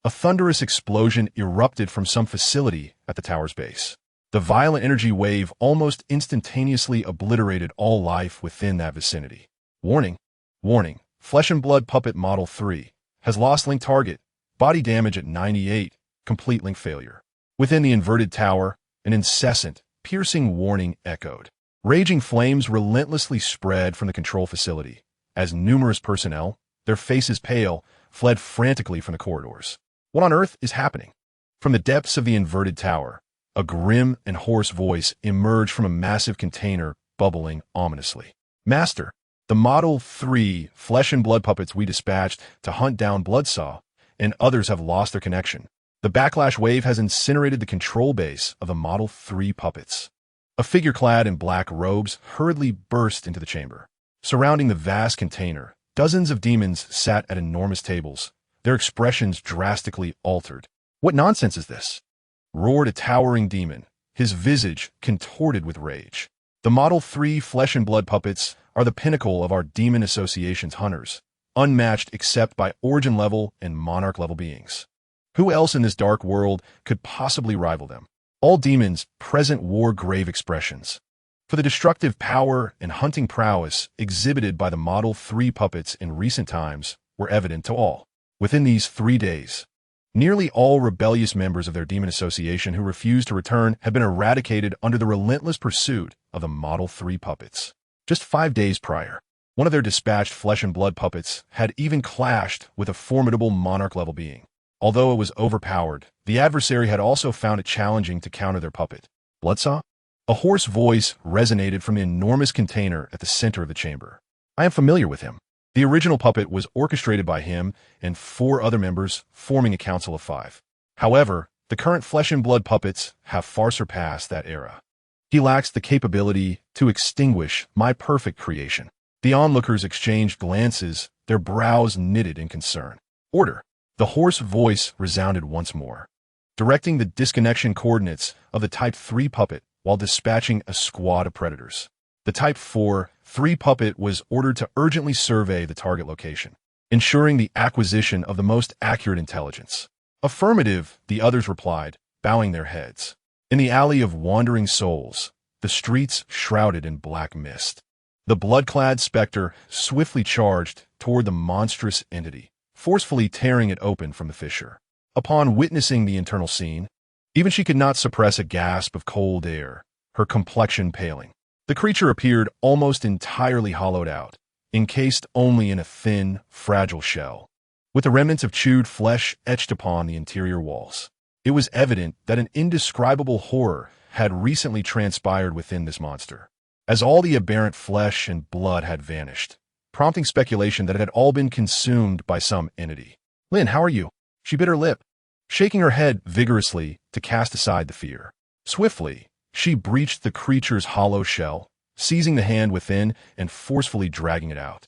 a thunderous explosion erupted from some facility at the tower's base. The violent energy wave almost instantaneously obliterated all life within that vicinity. Warning! Warning! Flesh and Blood Puppet Model 3 has lost link target, body damage at 98, complete link failure. Within the inverted tower, an incessant, piercing warning echoed. Raging flames relentlessly spread from the control facility, as numerous personnel, their faces pale, fled frantically from the corridors. What on earth is happening? From the depths of the inverted tower, a grim and hoarse voice emerged from a massive container, bubbling ominously. Master, the Model 3 flesh and blood puppets we dispatched to hunt down Bloodsaw and others have lost their connection. The backlash wave has incinerated the control base of the Model 3 puppets. A figure clad in black robes hurriedly burst into the chamber. Surrounding the vast container, dozens of demons sat at enormous tables, their expressions drastically altered. What nonsense is this? Roared a towering demon, his visage contorted with rage. The Model 3 flesh and blood puppets are the pinnacle of our Demon Association's hunters, unmatched except by Origin-level and Monarch-level beings. Who else in this dark world could possibly rival them? All demons present wore grave expressions, for the destructive power and hunting prowess exhibited by the Model 3 puppets in recent times were evident to all. Within these 3 days, nearly all rebellious members of their Demon Association who refused to return had been eradicated under the relentless pursuit of the Model 3 puppets. Just 5 days prior, one of their dispatched flesh and blood puppets had even clashed with a formidable Monarch-level being. Although it was overpowered, the adversary had also found it challenging to counter their puppet. Bloodsaw? A hoarse voice resonated from the enormous container at the center of the chamber. I am familiar with him. The original puppet was orchestrated by him and 4 other members, forming a council of 5. However, the current flesh and blood puppets have far surpassed that era. He lacks the capability to extinguish my perfect creation. The onlookers exchanged glances, their brows knitted in concern. Order! The hoarse voice resounded once more, directing the disconnection coordinates of the Type 3 puppet while dispatching a squad of predators. The Type 4-3 puppet was ordered to urgently survey the target location, ensuring the acquisition of the most accurate intelligence. Affirmative, the others replied, bowing their heads. In the alley of wandering souls, the streets shrouded in black mist. The blood-clad specter swiftly charged toward the monstrous entity, forcefully tearing it open from the fissure. Upon witnessing the internal scene, even she could not suppress a gasp of cold air, her complexion paling. The creature appeared almost entirely hollowed out, encased only in a thin, fragile shell, with the remnants of chewed flesh etched upon the interior walls. It was evident that an indescribable horror had recently transpired within this monster, as all the aberrant flesh and blood had vanished, prompting speculation that it had all been consumed by some entity. Lin, how are you? She bit her lip, shaking her head vigorously to cast aside the fear. Swiftly, she breached the creature's hollow shell, seizing the hand within and forcefully dragging it out.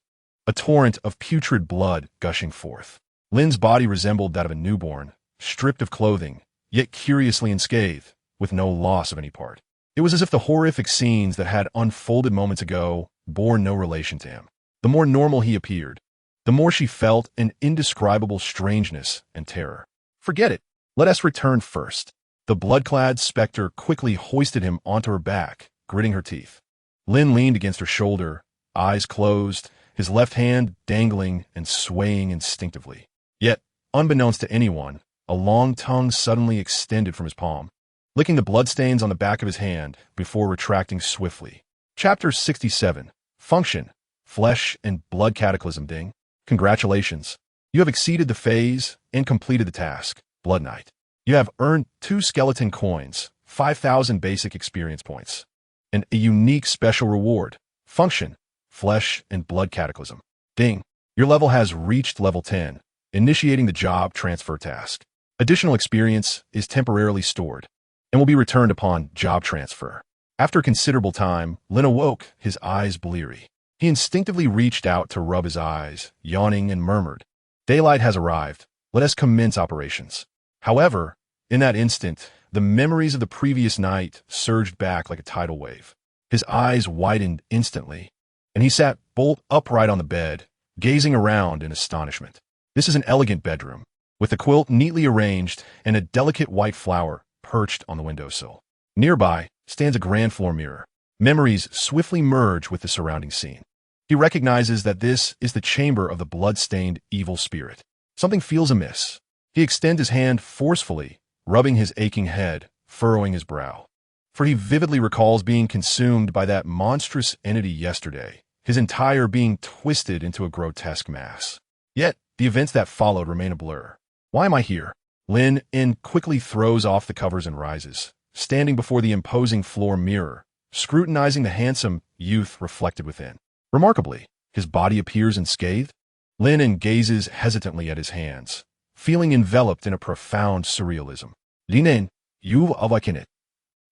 A torrent of putrid blood gushing forth. Lin's body resembled that of a newborn, stripped of clothing, yet curiously unscathed, with no loss of any part. It was as if the horrific scenes that had unfolded moments ago bore no relation to him. The more normal he appeared, the more she felt an indescribable strangeness and terror. Forget it. Let us return first. The blood-clad specter quickly hoisted him onto her back, gritting her teeth. Lin leaned against her shoulder, eyes closed, his left hand dangling and swaying instinctively. Yet, unbeknownst to anyone, a long tongue suddenly extended from his palm, licking the bloodstains on the back of his hand before retracting swiftly. Chapter 67. Function. Flesh and Blood Cataclysm Ding. Congratulations. You have exceeded the phase and completed the task, Blood Knight. You have earned 2 skeleton coins, 5,000 basic experience points, and a unique special reward. Function. Flesh and Blood Cataclysm. Ding. Your level has reached level 10, initiating the job transfer task. Additional experience is temporarily stored and will be returned upon job transfer. After considerable time, Lin awoke, his eyes bleary. He instinctively reached out to rub his eyes, yawning and murmured, "Daylight has arrived. Let us commence operations." However, in that instant, the memories of the previous night surged back like a tidal wave. His eyes widened instantly, and he sat bolt upright on the bed, gazing around in astonishment. This is an elegant bedroom, with the quilt neatly arranged and a delicate white flower perched on the windowsill. Nearby stands a grand floor mirror. Memories swiftly merge with the surrounding scene. He recognizes that this is the chamber of the blood-stained evil spirit. Something feels amiss. He extends his hand forcefully, rubbing his aching head, furrowing his brow. For he vividly recalls being consumed by that monstrous entity yesterday, his entire being twisted into a grotesque mass. Yet, the events that followed remain a blur. Why am I here? Lin Yun quickly throws off the covers and rises, standing before the imposing floor mirror, scrutinizing the handsome youth reflected within. Remarkably, his body appears unscathed. Lin Yun gazes hesitantly at his hands, feeling enveloped in a profound surrealism. Lin Yun, you've awakened it.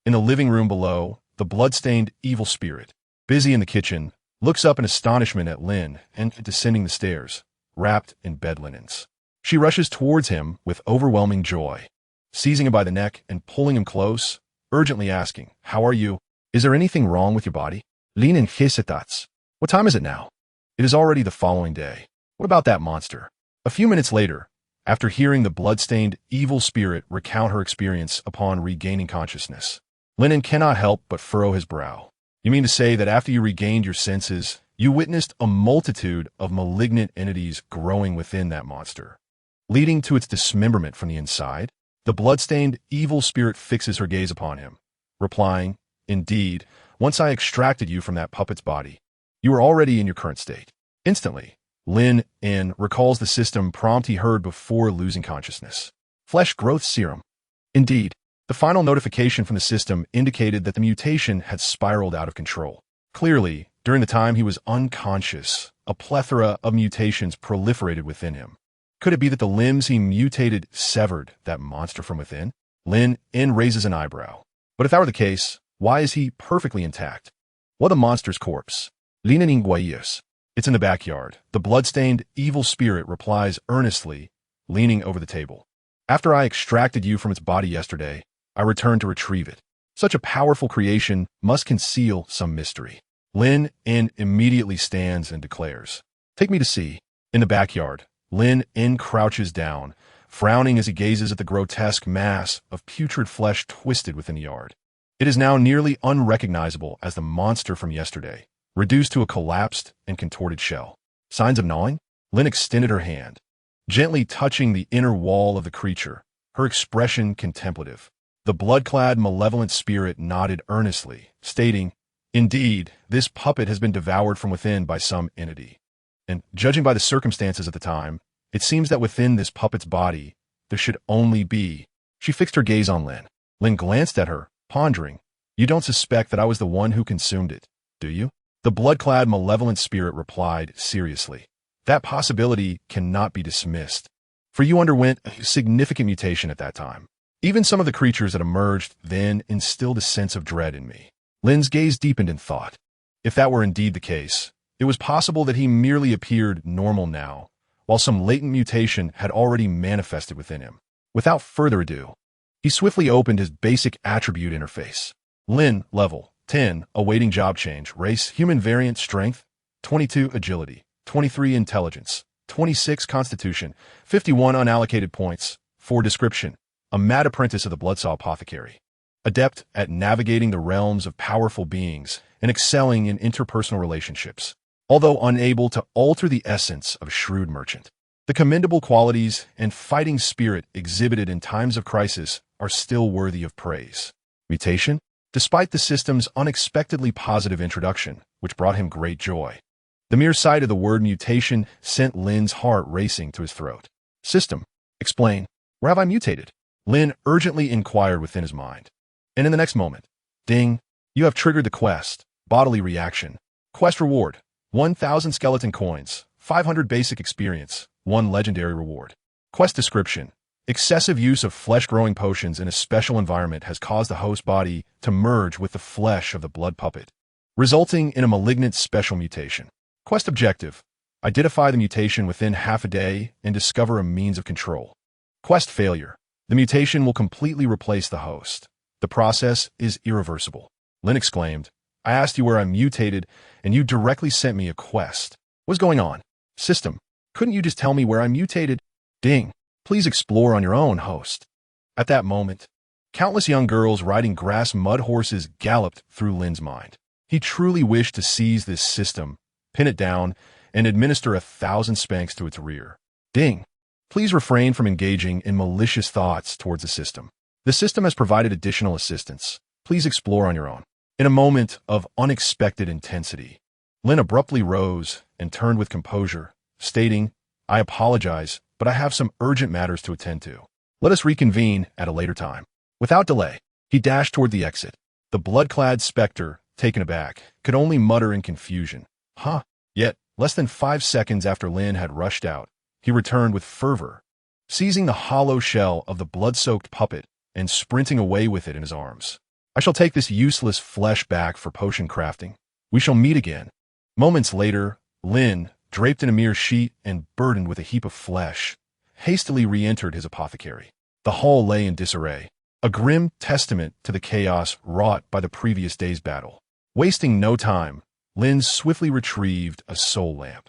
In the living room below, the blood-stained evil spirit, busy in the kitchen, looks up in astonishment at Lin and descending the stairs, wrapped in bed linens. She rushes towards him with overwhelming joy, seizing him by the neck and pulling him close, urgently asking, "How are you? Is there anything wrong with your body?" Lin Yun hesitates. What time is it now? It is already the following day. What about that monster? A few minutes later, after hearing the blood-stained evil spirit recount her experience upon regaining consciousness, Lin Yun cannot help but furrow his brow. You mean to say that after you regained your senses, you witnessed a multitude of malignant entities growing within that monster, leading to its dismemberment from the inside? The blood-stained evil spirit fixes her gaze upon him, replying, "Indeed, once I extracted you from that puppet's body, you were already in your current state." Instantly, Lin Yun recalls the system prompt he heard before losing consciousness. Flesh growth serum. Indeed, the final notification from the system indicated that the mutation had spiraled out of control. Clearly, during the time he was unconscious, a plethora of mutations proliferated within him. Could it be that the limbs he mutated severed that monster from within? Lin Yun raises an eyebrow. But if that were the case, why is he perfectly intact? What a monster's corpse. Lin Yun inguayes. It's in the backyard. The blood-stained evil spirit replies earnestly, leaning over the table. After I extracted you from its body yesterday, I returned to retrieve it. Such a powerful creation must conceal some mystery. Lin Yun immediately stands and declares, "Take me to see." In the backyard, Lin Yun crouches down, frowning as he gazes at the grotesque mass of putrid flesh twisted within the yard. It is now nearly unrecognizable as the monster from yesterday, reduced to a collapsed and contorted shell. Signs of gnawing? Lin extended her hand, gently touching the inner wall of the creature, her expression contemplative. The blood-clad malevolent spirit nodded earnestly, stating, "Indeed, this puppet has been devoured from within by some entity. And judging by the circumstances at the time, it seems that within this puppet's body, there should only be..." She fixed her gaze on Lin. Lin glanced at her, pondering. "You don't suspect that I was the one who consumed it, do you?" The blood-clad malevolent spirit replied seriously, "That possibility cannot be dismissed, for you underwent a significant mutation at that time. Even some of the creatures that emerged then instilled a sense of dread in me." Lin's gaze deepened in thought. If that were indeed the case, it was possible that he merely appeared normal now, while some latent mutation had already manifested within him. Without further ado, he swiftly opened his basic attribute interface. Lin, level 10, awaiting job change, race, human variant, strength, 22 agility, 23 intelligence, 26 constitution, 51 unallocated points. For description, a mad apprentice of the Bloodsaw Apothecary. Adept at navigating the realms of powerful beings and excelling in interpersonal relationships, although unable to alter the essence of a shrewd merchant. The commendable qualities and fighting spirit exhibited in times of crisis are still worthy of praise. Mutation? Despite the system's unexpectedly positive introduction, which brought him great joy, the mere sight of the word mutation sent Lin's heart racing to his throat. System, explain, where have I mutated? Lin urgently inquired within his mind. And in the next moment, ding, you have triggered the quest, bodily reaction. Quest reward, 1,000 skeleton coins, 500 basic experience, 1 legendary reward. Quest description, excessive use of flesh-growing potions in a special environment has caused the host body to merge with the flesh of the blood puppet, resulting in a malignant special mutation. Quest objective, identify the mutation within half a day and discover a means of control. Quest failure, the mutation will completely replace the host. The process is irreversible. Lin exclaimed, I asked you where I'm mutated, and you directly sent me a quest. What's going on? System, couldn't you just tell me where I'm mutated? Ding, please explore on your own, host. At that moment, countless young girls riding grass mud horses galloped through Lin's mind. He truly wished to seize this system, pin it down, and administer 1,000 spanks to its rear. Ding, please refrain from engaging in malicious thoughts towards the system. The system has provided additional assistance. Please explore on your own. In a moment of unexpected intensity, Lin abruptly rose and turned with composure, stating, I apologize, but I have some urgent matters to attend to. Let us reconvene at a later time. Without delay, he dashed toward the exit. The blood-clad specter, taken aback, could only mutter in confusion. Huh? Yet, less than 5 seconds after Lin had rushed out, he returned with fervor, seizing the hollow shell of the blood-soaked puppet and sprinting away with it in his arms. I shall take this useless flesh back for potion crafting. We shall meet again. Moments later, Lin, draped in a mere sheet and burdened with a heap of flesh, hastily re-entered his apothecary. The hall lay in disarray, a grim testament to the chaos wrought by the previous day's battle. Wasting no time, Lin swiftly retrieved a soul lamp,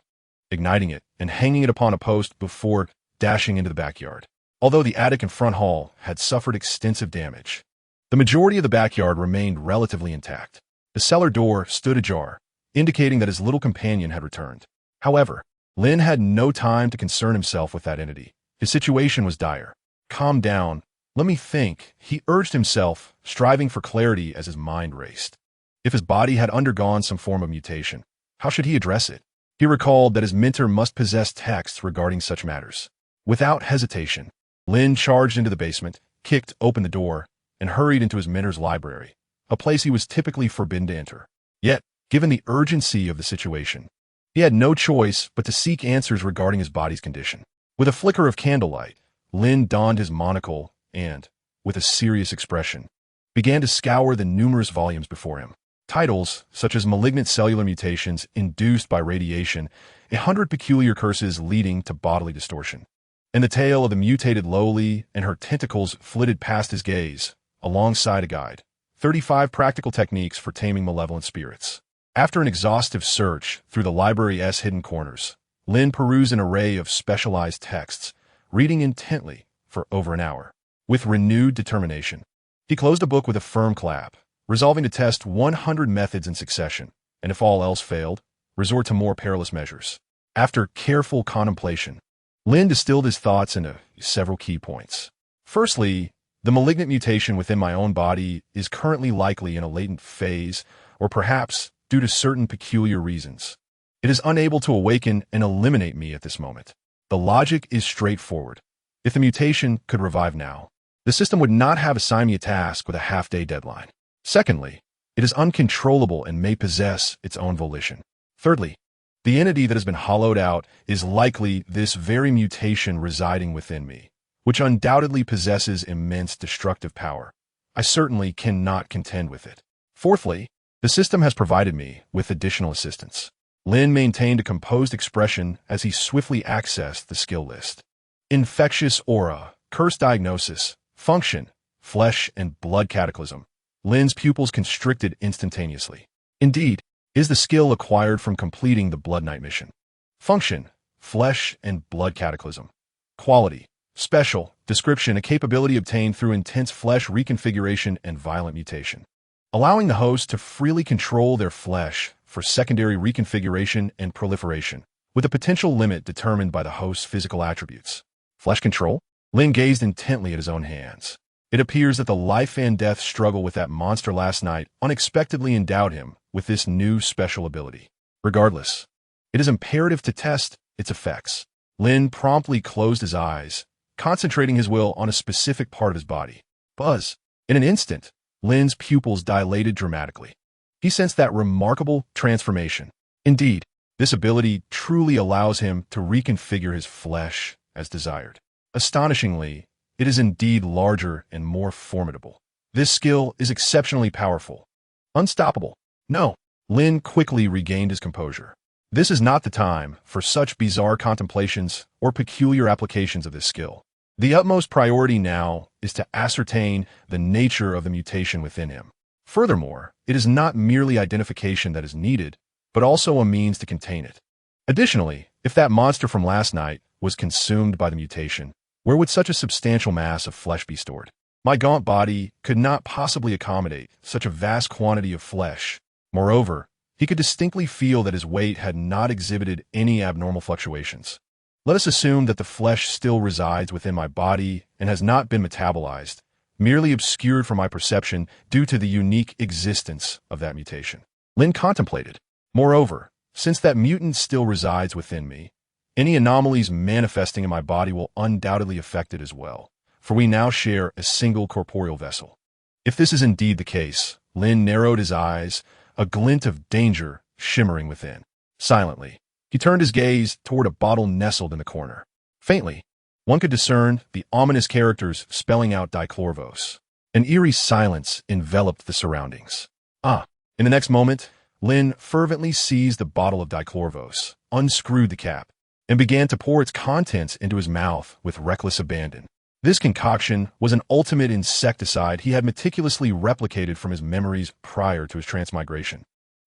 igniting it and hanging it upon a post before dashing into the backyard. Although the attic and front hall had suffered extensive damage, the majority of the backyard remained relatively intact. The cellar door stood ajar, indicating that his little companion had returned. However, Lin had no time to concern himself with that entity. His situation was dire. Calm down. Let me think, he urged himself, striving for clarity as his mind raced. If his body had undergone some form of mutation, how should he address it? He recalled that his mentor must possess texts regarding such matters. Without hesitation, Lin charged into the basement, kicked open the door, and hurried into his mentor's library, a place he was typically forbidden to enter. Yet, given the urgency of the situation, he had no choice but to seek answers regarding his body's condition. With a flicker of candlelight, Lin donned his monocle and, with a serious expression, began to scour the numerous volumes before him. Titles, such as Malignant Cellular Mutations Induced by Radiation, 100 Peculiar Curses Leading to Bodily Distortion, and the tale of the mutated Lowly and her tentacles flitted past his gaze, alongside a guide, 35 Practical Techniques for Taming Malevolent Spirits. After an exhaustive search through the library's hidden corners, Lin perused an array of specialized texts, reading intently for over an hour. With renewed determination, he closed a book with a firm clap, resolving to test 100 methods in succession, and if all else failed, resort to more perilous measures. After careful contemplation, Lin distilled his thoughts into several key points. Firstly, the malignant mutation within my own body is currently likely in a latent phase, or perhaps due to certain peculiar reasons. It is unable to awaken and eliminate me at this moment. The logic is straightforward. If the mutation could revive now, the system would not have assigned me a task with a half-day deadline. Secondly, it is uncontrollable and may possess its own volition. Thirdly, the entity that has been hollowed out is likely this very mutation residing within me, which undoubtedly possesses immense destructive power. I certainly cannot contend with it. Fourthly, the system has provided me with additional assistance. Lin maintained a composed expression as he swiftly accessed the skill list. Infectious Aura, Curse Diagnosis, Function, Flesh and Blood Cataclysm. Lin's pupils constricted instantaneously. Indeed, is the skill acquired from completing the Blood Knight mission. Function, Flesh and Blood Cataclysm. Quality, Special, Description, a capability obtained through intense flesh reconfiguration and violent mutation. allowing the host to freely control their flesh for secondary reconfiguration and proliferation, with a potential limit determined by the host's physical attributes. Flesh control? Lin gazed intently at his own hands. It appears that the life and death struggle with that monster last night unexpectedly endowed him with this new special ability. Regardless, it is imperative to test its effects. Lin promptly closed his eyes, concentrating his will on a specific part of his body. Buzz. In an instant, Lin's pupils dilated dramatically. He sensed that remarkable transformation. Indeed, this ability truly allows him to reconfigure his flesh as desired. Astonishingly, it is indeed larger and more formidable. This skill is exceptionally powerful. Unstoppable. No. Lin quickly regained his composure. This is not the time for such bizarre contemplations or peculiar applications of this skill. The utmost priority now is to ascertain the nature of the mutation within him. Furthermore, it is not merely identification that is needed, but also a means to contain it. Additionally, if that monster from last night was consumed by the mutation, where would such a substantial mass of flesh be stored? My gaunt body could not possibly accommodate such a vast quantity of flesh. Moreover, he could distinctly feel that his weight had not exhibited any abnormal fluctuations. Let us assume that the flesh still resides within my body and has not been metabolized, merely obscured from my perception due to the unique existence of that mutation. Lin contemplated. Moreover, since that mutant still resides within me, any anomalies manifesting in my body will undoubtedly affect it as well, for we now share a single corporeal vessel. If this is indeed the case, Lin narrowed his eyes, a glint of danger shimmering within. Silently, he turned his gaze toward a bottle nestled in the corner. Faintly, one could discern the ominous characters spelling out dichlorvos. An eerie silence enveloped the surroundings. In the next moment, Lin fervently seized the bottle of dichlorvos, unscrewed the cap, and began to pour its contents into his mouth with reckless abandon. This concoction was an ultimate insecticide he had meticulously replicated from his memories prior to his transmigration.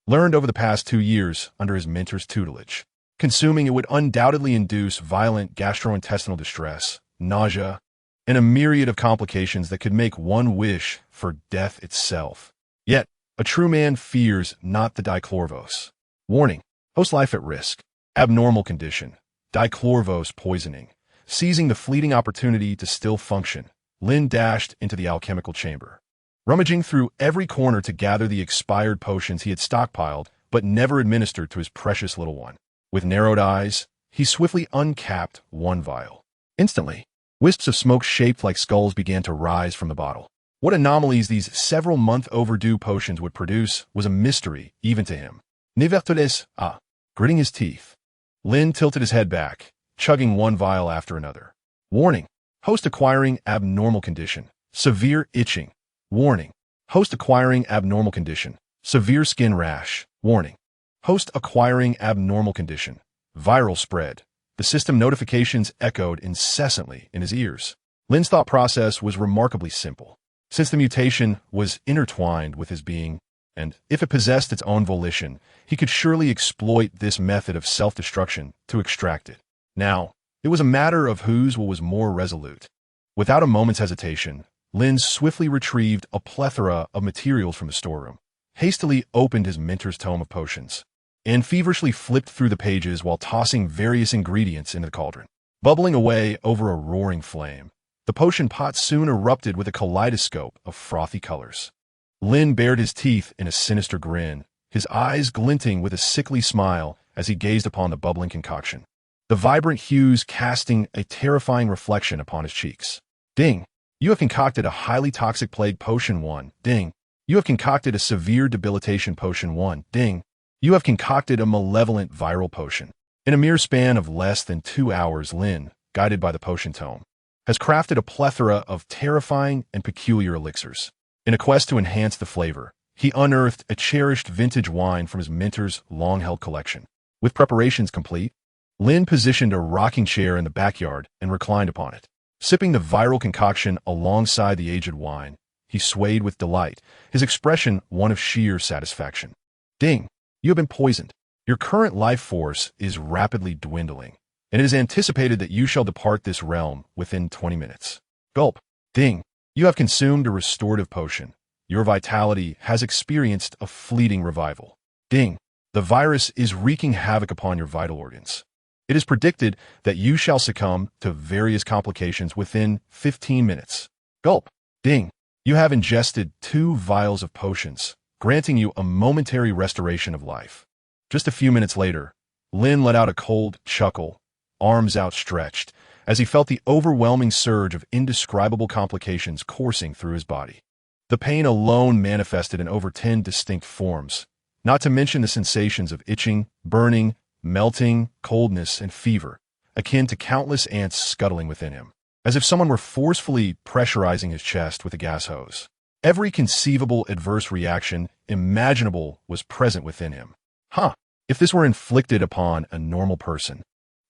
Learned over the past 2 years under his mentor's tutelage. Consuming it would undoubtedly induce violent gastrointestinal distress, nausea, and a myriad of complications that could make one wish for death itself. Yet, a true man fears not the dichlorvos. Warning: host life at risk. Abnormal condition. Dichlorvos poisoning. Seizing the fleeting opportunity to still function, Lin dashed into the alchemical chamber. Rummaging through every corner to gather the expired potions he had stockpiled but never administered to his precious little one. With narrowed eyes, he swiftly uncapped one vial. Instantly, wisps of smoke shaped like skulls began to rise from the bottle. What anomalies these several-month overdue potions would produce was a mystery even to him. Nevertheless, gritting his teeth, Lin tilted his head back, chugging one vial after another. Warning: host acquiring abnormal condition. Severe itching. Warning: host acquiring abnormal condition. Severe skin rash. Warning: host acquiring abnormal condition. Viral spread. The system notifications echoed incessantly in his ears. Lin's thought process was remarkably simple. Since the mutation was intertwined with his being, and if it possessed its own volition, he could surely exploit this method of self-destruction to extract it. Now, it was a matter of whose will was more resolute. Without a moment's hesitation, Lin swiftly retrieved a plethora of materials from the storeroom, hastily opened his mentor's tome of potions, and feverishly flipped through the pages while tossing various ingredients into the cauldron. Bubbling away over a roaring flame, the potion pot soon erupted with a kaleidoscope of frothy colors. Lin bared his teeth in a sinister grin, his eyes glinting with a sickly smile as he gazed upon the bubbling concoction, the vibrant hues casting a terrifying reflection upon his cheeks. Ding! You have concocted a highly toxic plague potion 1. Ding! You have concocted a severe debilitation potion 1. Ding! You have concocted a malevolent viral potion. In a mere span of less than 2 hours, Lin, guided by the potion tome, has crafted a plethora of terrifying and peculiar elixirs. In a quest to enhance the flavor, he unearthed a cherished vintage wine from his mentor's long-held collection. With preparations complete, Lin positioned a rocking chair in the backyard and reclined upon it. Sipping the viral concoction alongside the aged wine, he swayed with delight, his expression one of sheer satisfaction. Ding! You have been poisoned. Your current life force is rapidly dwindling, and it is anticipated that you shall depart this realm within 20 minutes. Gulp! Ding! You have consumed a restorative potion. Your vitality has experienced a fleeting revival. Ding. The virus is wreaking havoc upon your vital organs. It is predicted that you shall succumb to various complications within 15 minutes. Gulp. Ding. You have ingested 2 vials of potions, granting you a momentary restoration of life. Just a few minutes later, Lin let out a cold chuckle, arms outstretched, as he felt the overwhelming surge of indescribable complications coursing through his body. The pain alone manifested in over 10 distinct forms, not to mention the sensations of itching, burning, melting, coldness, and fever, akin to countless ants scuttling within him, as if someone were forcefully pressurizing his chest with a gas hose. Every conceivable adverse reaction imaginable was present within him. If this were inflicted upon a normal person,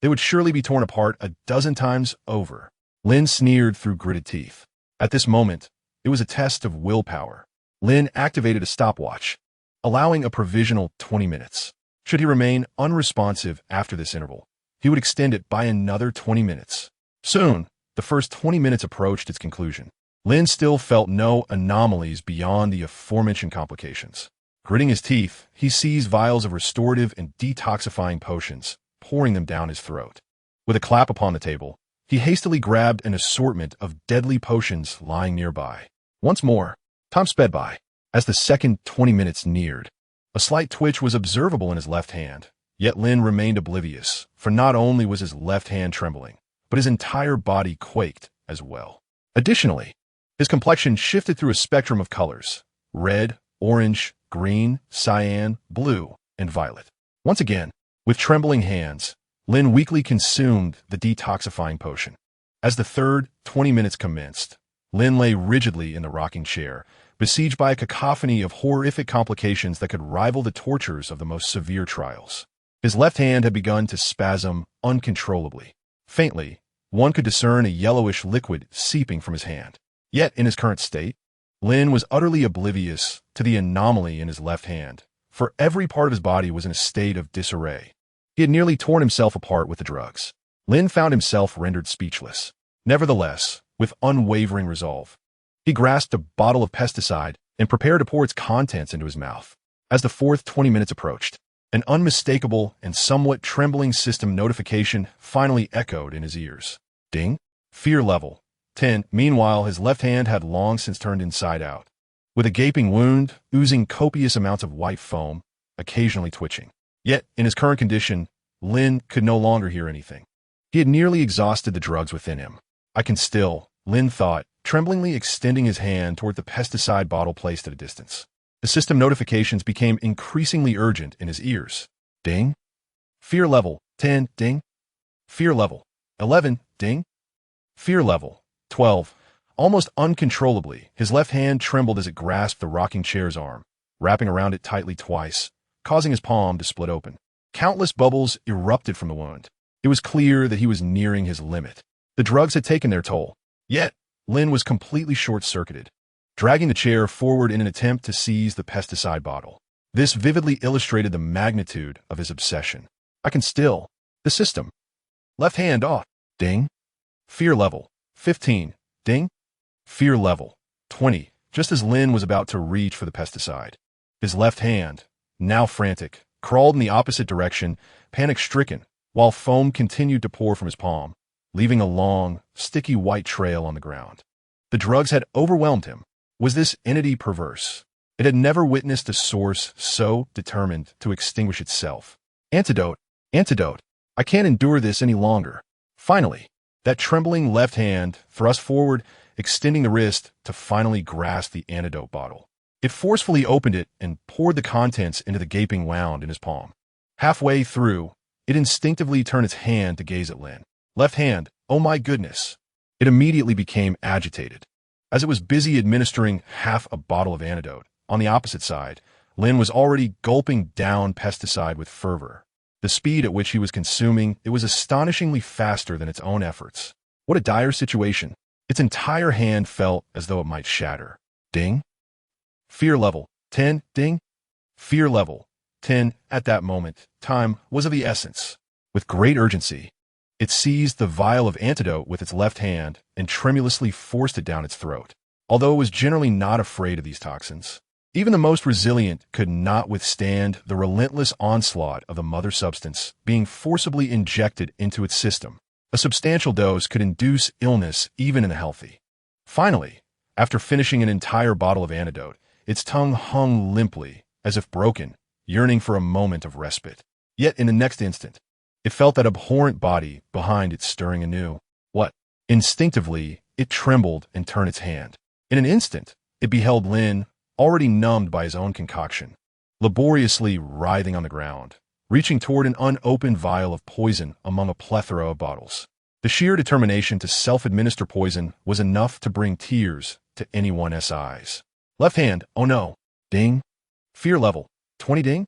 they would surely be torn apart a dozen times over. Lin sneered through gritted teeth. At this moment, it was a test of willpower. Lin activated a stopwatch, allowing a provisional 20 minutes. Should he remain unresponsive after this interval, he would extend it by another 20 minutes. Soon, the first 20 minutes approached its conclusion. Lin still felt no anomalies beyond the aforementioned complications. Gritting his teeth, he seized vials of restorative and detoxifying potions, pouring them down his throat. With a clap upon the table, he hastily grabbed an assortment of deadly potions lying nearby. Once more, time sped by. As the second 20 minutes neared, a slight twitch was observable in his left hand, yet Lin remained oblivious, for not only was his left hand trembling, but his entire body quaked as well. Additionally, his complexion shifted through a spectrum of colors: red, orange, green, cyan, blue, and violet. Once again, with trembling hands, Lin weakly consumed the detoxifying potion. As the third 20 minutes commenced, Lin lay rigidly in the rocking chair, besieged by a cacophony of horrific complications that could rival the tortures of the most severe trials. His left hand had begun to spasm uncontrollably. Faintly, one could discern a yellowish liquid seeping from his hand. Yet, in his current state, Lin was utterly oblivious to the anomaly in his left hand, for every part of his body was in a state of disarray. He had nearly torn himself apart with the drugs. Lin found himself rendered speechless. Nevertheless, with unwavering resolve, he grasped a bottle of pesticide and prepared to pour its contents into his mouth. As the fourth 20 minutes approached, an unmistakable and somewhat trembling system notification finally echoed in his ears. Ding. Fear level 10. Meanwhile, his left hand had long since turned inside out, with a gaping wound, oozing copious amounts of white foam, occasionally twitching. Yet, in his current condition, Lin could no longer hear anything. He had nearly exhausted the drugs within him. I can still, Lin thought, tremblingly extending his hand toward the pesticide bottle placed at a distance. The system notifications became increasingly urgent in his ears. Ding. Fear level 10. Ding. Fear level 11. Ding. Fear level 12. Almost uncontrollably, his left hand trembled as it grasped the rocking chair's arm, wrapping around it tightly twice, causing his palm to split open. Countless bubbles erupted from the wound. It was clear that he was nearing his limit. The drugs had taken their toll. Yet, Lin was completely short-circuited, dragging the chair forward in an attempt to seize the pesticide bottle. This vividly illustrated the magnitude of his obsession. I can still. The system. Left hand off. Ding. Fear level 15. Ding. Fear level 20. Just as Lin was about to reach for the pesticide, his left hand, now frantic, crawled in the opposite direction, panic-stricken, while foam continued to pour from his palm, leaving a long, sticky white trail on the ground. The drugs had overwhelmed him. Was this entity perverse? It had never witnessed a source so determined to extinguish itself. Antidote. Antidote. I can't endure this any longer. Finally, that trembling left hand thrust forward, extending the wrist to finally grasp the antidote bottle. It forcefully opened it and poured the contents into the gaping wound in his palm. Halfway through, it instinctively turned its hand to gaze at Lin. Left hand, oh my goodness. It immediately became agitated. As it was busy administering half a bottle of antidote, on the opposite side, Lin was already gulping down pesticide with fervor. The speed at which he was consuming it was astonishingly faster than its own efforts. What a dire situation. Its entire hand felt as though it might shatter. Ding. Fear level 10. Ding. Fear level 10. At that moment, time was of the essence. With great urgency, it seized the vial of antidote with its left hand and tremulously forced it down its throat. although it was generally not afraid of these toxins. Even the most resilient could not withstand the relentless onslaught of the mother substance being forcibly injected into its system. A substantial dose could induce illness even in the healthy. Finally, after finishing an entire bottle of antidote, its tongue hung limply, as if broken, yearning for a moment of respite. Yet in the next instant, it felt that abhorrent body behind it stirring anew. What? Instinctively, it trembled and turned its hand. In an instant, it beheld Lin, already numbed by his own concoction, laboriously writhing on the ground, reaching toward an unopened vial of poison among a plethora of bottles. The sheer determination to self-administer poison was enough to bring tears to anyone's eyes. Left hand, oh no. Ding. Fear level, 20 ding.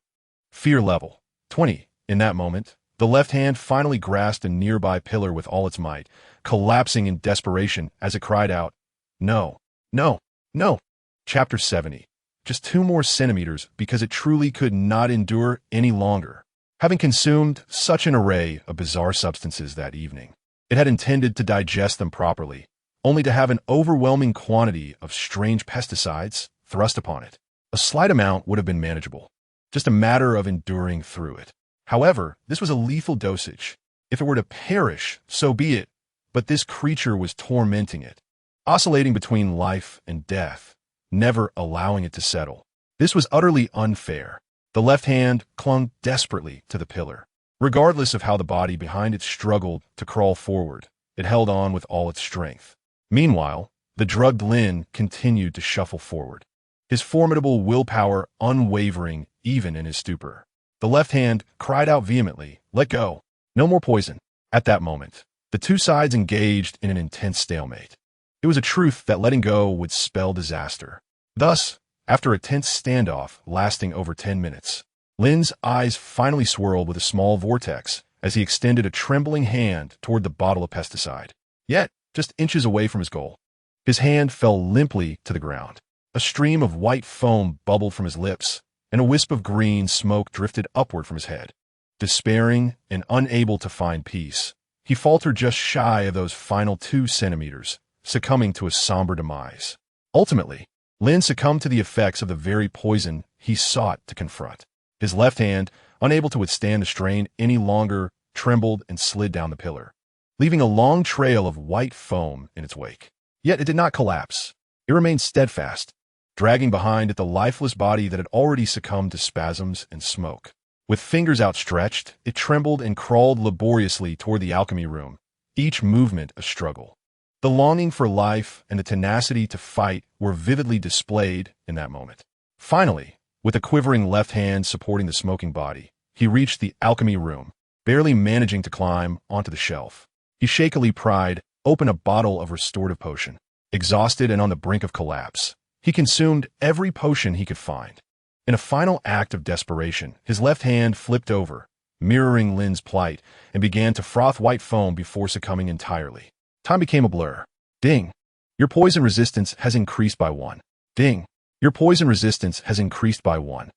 Fear level, 20. In that moment, the left hand finally grasped a nearby pillar with all its might, collapsing in desperation as it cried out, "No, no, no." Chapter 70. Just 2 more centimeters because it truly could not endure any longer. Having consumed such an array of bizarre substances that evening, it had intended to digest them properly, only to have an overwhelming quantity of strange pesticides thrust upon it. A slight amount would have been manageable, just a matter of enduring through it. However, this was a lethal dosage. If it were to perish, so be it, but this creature was tormenting it, oscillating between life and death, never allowing it to settle. This was utterly unfair. The left hand clung desperately to the pillar. Regardless of how the body behind it struggled to crawl forward, it held on with all its strength. Meanwhile, the drugged Lin continued to shuffle forward, his formidable willpower unwavering even in his stupor. The left hand cried out vehemently, "Let go! No more poison!" At that moment, the 2 sides engaged in an intense stalemate. It was a truth that letting go would spell disaster. Thus, after a tense standoff lasting over 10 minutes, Lin's eyes finally swirled with a small vortex as he extended a trembling hand toward the bottle of pesticide. Yet, just inches away from his goal, his hand fell limply to the ground. A stream of white foam bubbled from his lips, and a wisp of green smoke drifted upward from his head. Despairing and unable to find peace, he faltered just shy of those final 2 centimeters, succumbing to a somber demise. Ultimately, Lin succumbed to the effects of the very poison he sought to confront. His left hand, unable to withstand the strain any longer, trembled and slid down the pillar, leaving a long trail of white foam in its wake. Yet it did not collapse. It remained steadfast, dragging behind it the lifeless body that had already succumbed to spasms and smoke. With fingers outstretched, it trembled and crawled laboriously toward the alchemy room, each movement a struggle. The longing for life and the tenacity to fight were vividly displayed in that moment. Finally, with a quivering left hand supporting the smoking body, he reached the alchemy room, barely managing to climb onto the shelf. He shakily pried open a bottle of restorative potion. Exhausted and on the brink of collapse, he consumed every potion he could find. In a final act of desperation, his left hand flipped over, mirroring Lin's plight, and began to froth white foam before succumbing entirely. Time became a blur. Ding. Your poison resistance has increased by 1. Ding. Your poison resistance has increased by 1.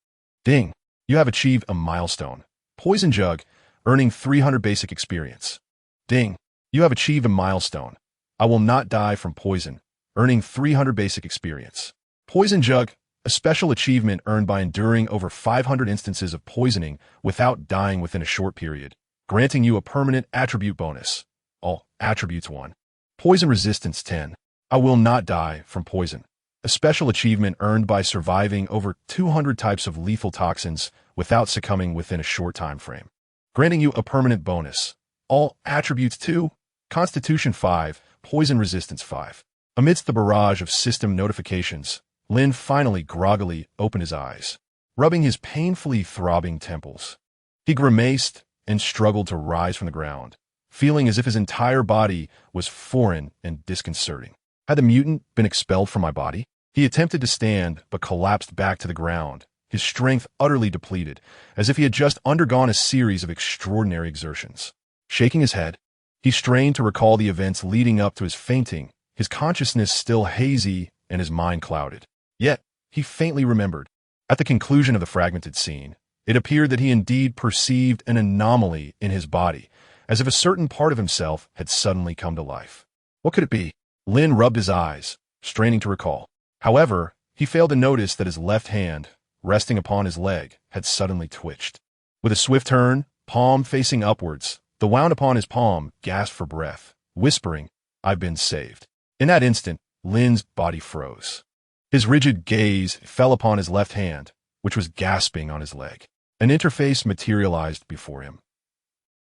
Ding. You have achieved a milestone. Poison jug, earning 300 basic experience. Ding. You have achieved a milestone. I will not die from poison, earning 300 basic experience. Poison jug, a special achievement earned by enduring over 500 instances of poisoning without dying within a short period, granting you a permanent attribute bonus. All attributes 1. Poison resistance 10. I will not die from poison. A special achievement earned by surviving over 200 types of lethal toxins without succumbing within a short time frame, granting you a permanent bonus. All attributes 2. Constitution 5. Poison resistance 5. Amidst the barrage of system notifications, Lin finally groggily opened his eyes, rubbing his painfully throbbing temples. He grimaced and struggled to rise from the ground, feeling as if his entire body was foreign and disconcerting. Had the mutant been expelled from my body? He attempted to stand, but collapsed back to the ground, his strength utterly depleted, as if he had just undergone a series of extraordinary exertions. Shaking his head, he strained to recall the events leading up to his fainting, his consciousness still hazy and his mind clouded. Yet, he faintly remembered. At the conclusion of the fragmented scene, it appeared that he indeed perceived an anomaly in his body, as if a certain part of himself had suddenly come to life. What could it be? Lin rubbed his eyes, straining to recall. However, he failed to notice that his left hand, resting upon his leg, had suddenly twitched. With a swift turn, palm facing upwards, the wound upon his palm gasped for breath, whispering, "I've been saved." In that instant, Lin's body froze. His rigid gaze fell upon his left hand, which was gasping on his leg. An interface materialized before him.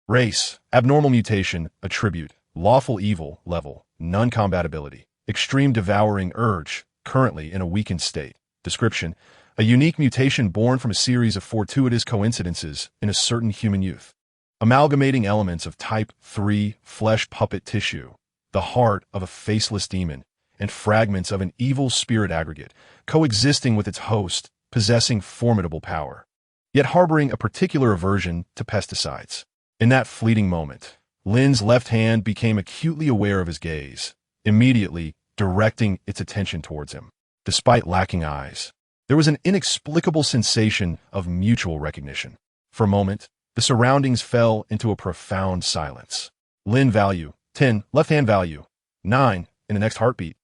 Race, abnormal mutation, attribute, lawful evil, level, non-compatibility, extreme devouring urge, currently in a weakened state. Description, a unique mutation born from a series of fortuitous coincidences in a certain human youth. Amalgamating elements of type 3 flesh puppet tissue, the heart of a faceless demon, and fragments of an evil spirit aggregate, coexisting with its host, possessing formidable power, yet harboring a particular aversion to pesticides. In that fleeting moment, Lin's left hand became acutely aware of his gaze, immediately directing its attention towards him. Despite lacking eyes, there was an inexplicable sensation of mutual recognition. For a moment, the surroundings fell into a profound silence. Lin value, 10, left hand value, 9, in the next heartbeat.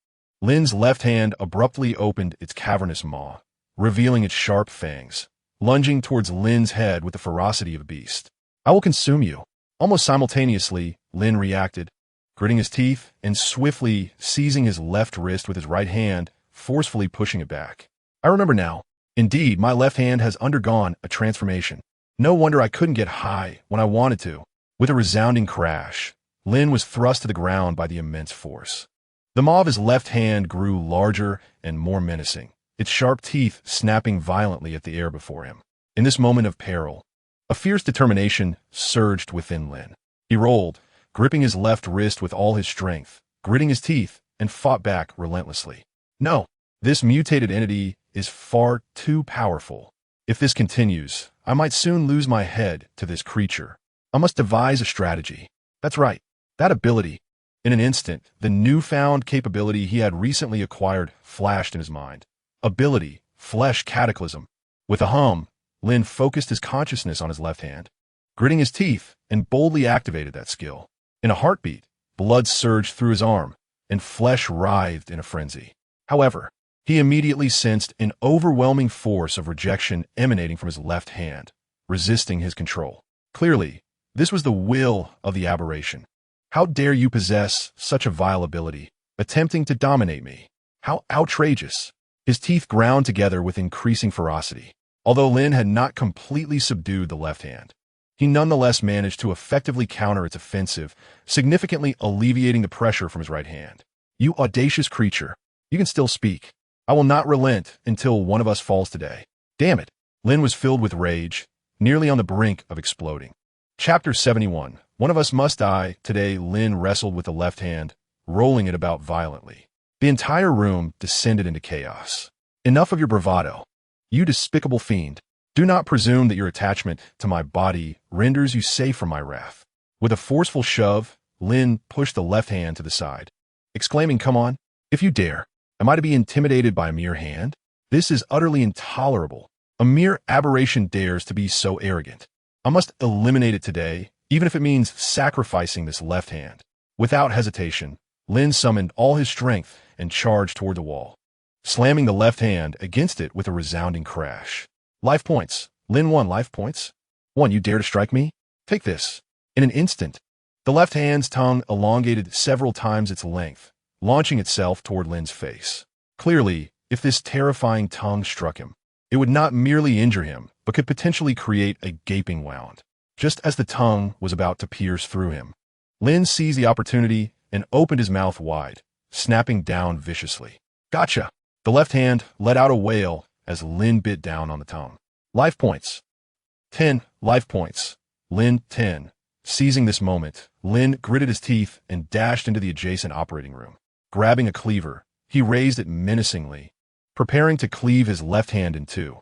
Lin's left hand abruptly opened its cavernous maw, revealing its sharp fangs, lunging towards Lin's head with the ferocity of a beast. "I will consume you." Almost simultaneously, Lin reacted, gritting his teeth and swiftly seizing his left wrist with his right hand, forcefully pushing it back. "I remember now. Indeed, my left hand has undergone a transformation. No wonder I couldn't get high when I wanted to." With a resounding crash, Lin was thrust to the ground by the immense force. The maw of his left hand grew larger and more menacing, its sharp teeth snapping violently at the air before him. In this moment of peril, a fierce determination surged within Lin. He rolled, gripping his left wrist with all his strength, gritting his teeth, and fought back relentlessly. "No, this mutated entity is far too powerful. If this continues, I might soon lose my head to this creature. I must devise a strategy." That's right, that ability. In an instant, the newfound capability he had recently acquired flashed in his mind. Ability, flesh cataclysm. With a hum, Lin focused his consciousness on his left hand, gritting his teeth, and boldly activated that skill. In a heartbeat, blood surged through his arm, and flesh writhed in a frenzy. However, he immediately sensed an overwhelming force of rejection emanating from his left hand, resisting his control. Clearly, this was the will of the aberration. "How dare you possess such a vile ability, attempting to dominate me? How outrageous!" His teeth ground together with increasing ferocity. Although Lin had not completely subdued the left hand, he nonetheless managed to effectively counter its offensive, significantly alleviating the pressure from his right hand. "You audacious creature, you can still speak. I will not relent until one of us falls today." Damn it! Lin was filled with rage, nearly on the brink of exploding. Chapter 71. One of us must die. Today, Lin wrestled with the left hand, rolling it about violently. The entire room descended into chaos. "Enough of your bravado. You despicable fiend. Do not presume that your attachment to my body renders you safe from my wrath." With a forceful shove, Lin pushed the left hand to the side, exclaiming, "Come on, if you dare. Am I to be intimidated by a mere hand? This is utterly intolerable. A mere aberration dares to be so arrogant. I must eliminate it today, even if it means sacrificing this left hand." Without hesitation, Lin summoned all his strength and charged toward the wall, slamming the left hand against it with a resounding crash. "Life points. Lin 1 life points. 1, you dare to strike me? Take this." In an instant, the left hand's tongue elongated several times its length, launching itself toward Lin's face. Clearly, if this terrifying tongue struck him, it would not merely injure him, but could potentially create a gaping wound. Just as the tongue was about to pierce through him, Lin seized the opportunity and opened his mouth wide, snapping down viciously. "Gotcha!" The left hand let out a wail as Lin bit down on the tongue. "Life points. 10 life points. Lin 10. Seizing this moment, Lin gritted his teeth and dashed into the adjacent operating room. Grabbing a cleaver, he raised it menacingly, preparing to cleave his left hand in two.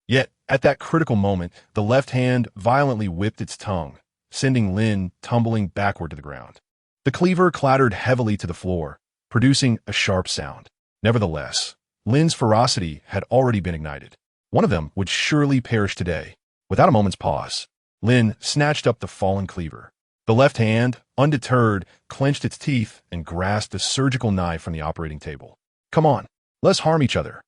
Yet, at that critical moment, the left hand violently whipped its tongue, sending Lin tumbling backward to the ground. The cleaver clattered heavily to the floor, producing a sharp sound. Nevertheless, Lin's ferocity had already been ignited. One of them would surely perish today. Without a moment's pause, Lin snatched up the fallen cleaver. The left hand, undeterred, clenched its teeth and grasped a surgical knife from the operating table. Come on, let's harm each other.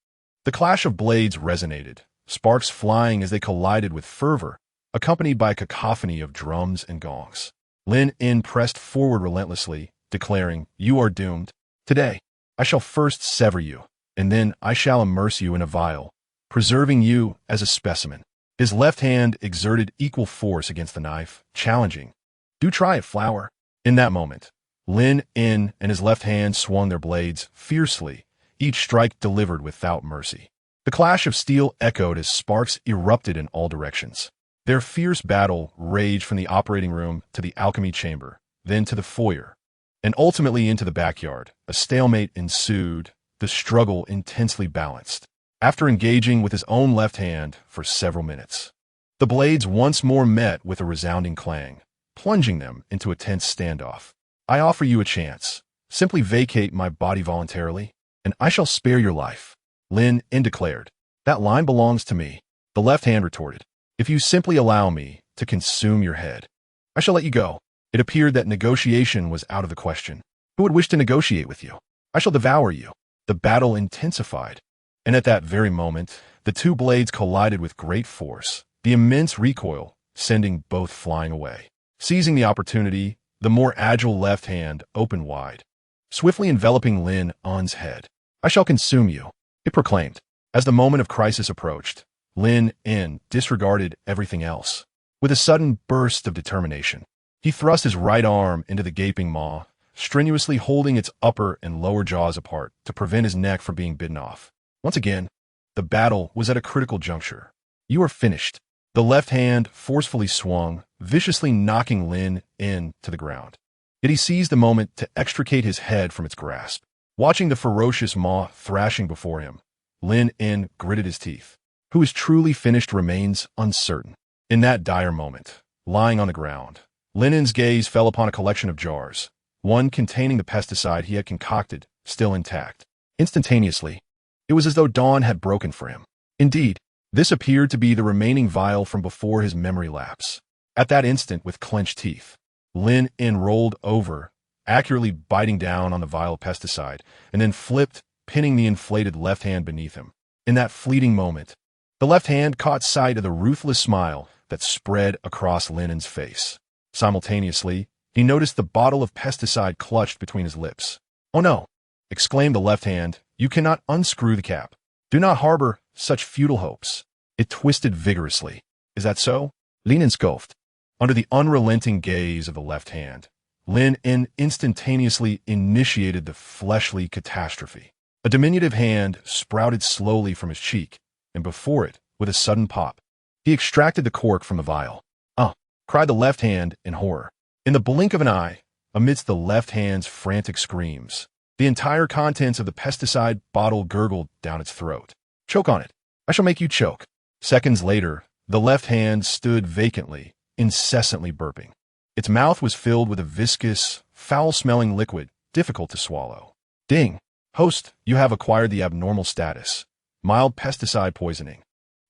The clash of blades resonated, sparks flying as they collided with fervor, accompanied by a cacophony of drums and gongs. Lin Yun pressed forward relentlessly, declaring, "You are doomed. Today, I shall first sever you, and then I shall immerse you in a vial, preserving you as a specimen." His left hand exerted equal force against the knife, challenging, "Do try it, flower." In that moment, Lin Yun and his left hand swung their blades fiercely, each strike delivered without mercy. The clash of steel echoed as sparks erupted in all directions. Their fierce battle raged from the operating room to the alchemy chamber, then to the foyer, and ultimately into the backyard. A stalemate ensued, the struggle intensely balanced. After engaging with his own left hand for several minutes, the blades once more met with a resounding clang, plunging them into a tense standoff. "I offer you a chance. Simply vacate my body voluntarily, and I shall spare your life," Lin Yun declared. "That line belongs to me," the left hand retorted. "If you simply allow me to consume your head, I shall let you go." It appeared that negotiation was out of the question. "Who would wish to negotiate with you? I shall devour you." The battle intensified, and at that very moment, the two blades collided with great force, the immense recoil sending both flying away. Seizing the opportunity, the more agile left hand opened wide, swiftly enveloping Lin Yun's head. "I shall consume you," it proclaimed. As the moment of crisis approached, Lin Yun disregarded everything else. With a sudden burst of determination, he thrust his right arm into the gaping maw, strenuously holding its upper and lower jaws apart to prevent his neck from being bitten off. Once again, the battle was at a critical juncture. "You are finished." The left hand forcefully swung, viciously knocking Lin Yun to the ground. Yet he seized the moment to extricate his head from its grasp. Watching the ferocious maw thrashing before him, Lin Yun gritted his teeth. Who is truly finished remains uncertain. In that dire moment, lying on the ground, Lin Yun's gaze fell upon a collection of jars, one containing the pesticide he had concocted, still intact. Instantaneously, it was as though dawn had broken for him. Indeed, this appeared to be the remaining vial from before his memory lapse. At that instant, with clenched teeth, Lin Yun rolled over, accurately biting down on the vial of pesticide, and then flipped, pinning the inflated left hand beneath him. In that fleeting moment, the left hand caught sight of the ruthless smile that spread across Lin Yun's face. Simultaneously, he noticed the bottle of pesticide clutched between his lips. "Oh no!" exclaimed the left hand. "You cannot unscrew the cap. Do not harbor such futile hopes." It twisted vigorously. "Is that so?" Lin Yun scoffed. Under the unrelenting gaze of the left hand, Lin Yun instantaneously initiated the fleshly catastrophe. A diminutive hand sprouted slowly from his cheek, and before it, with a sudden pop, he extracted the cork from the vial. "Ah!" cried the left hand in horror. In the blink of an eye, amidst the left hand's frantic screams, the entire contents of the pesticide bottle gurgled down its throat. "Choke on it. I shall make you choke." Seconds later, the left hand stood vacantly, incessantly burping. Its mouth was filled with a viscous, foul-smelling liquid, difficult to swallow. "Ding! Host, you have acquired the abnormal status. Mild pesticide poisoning.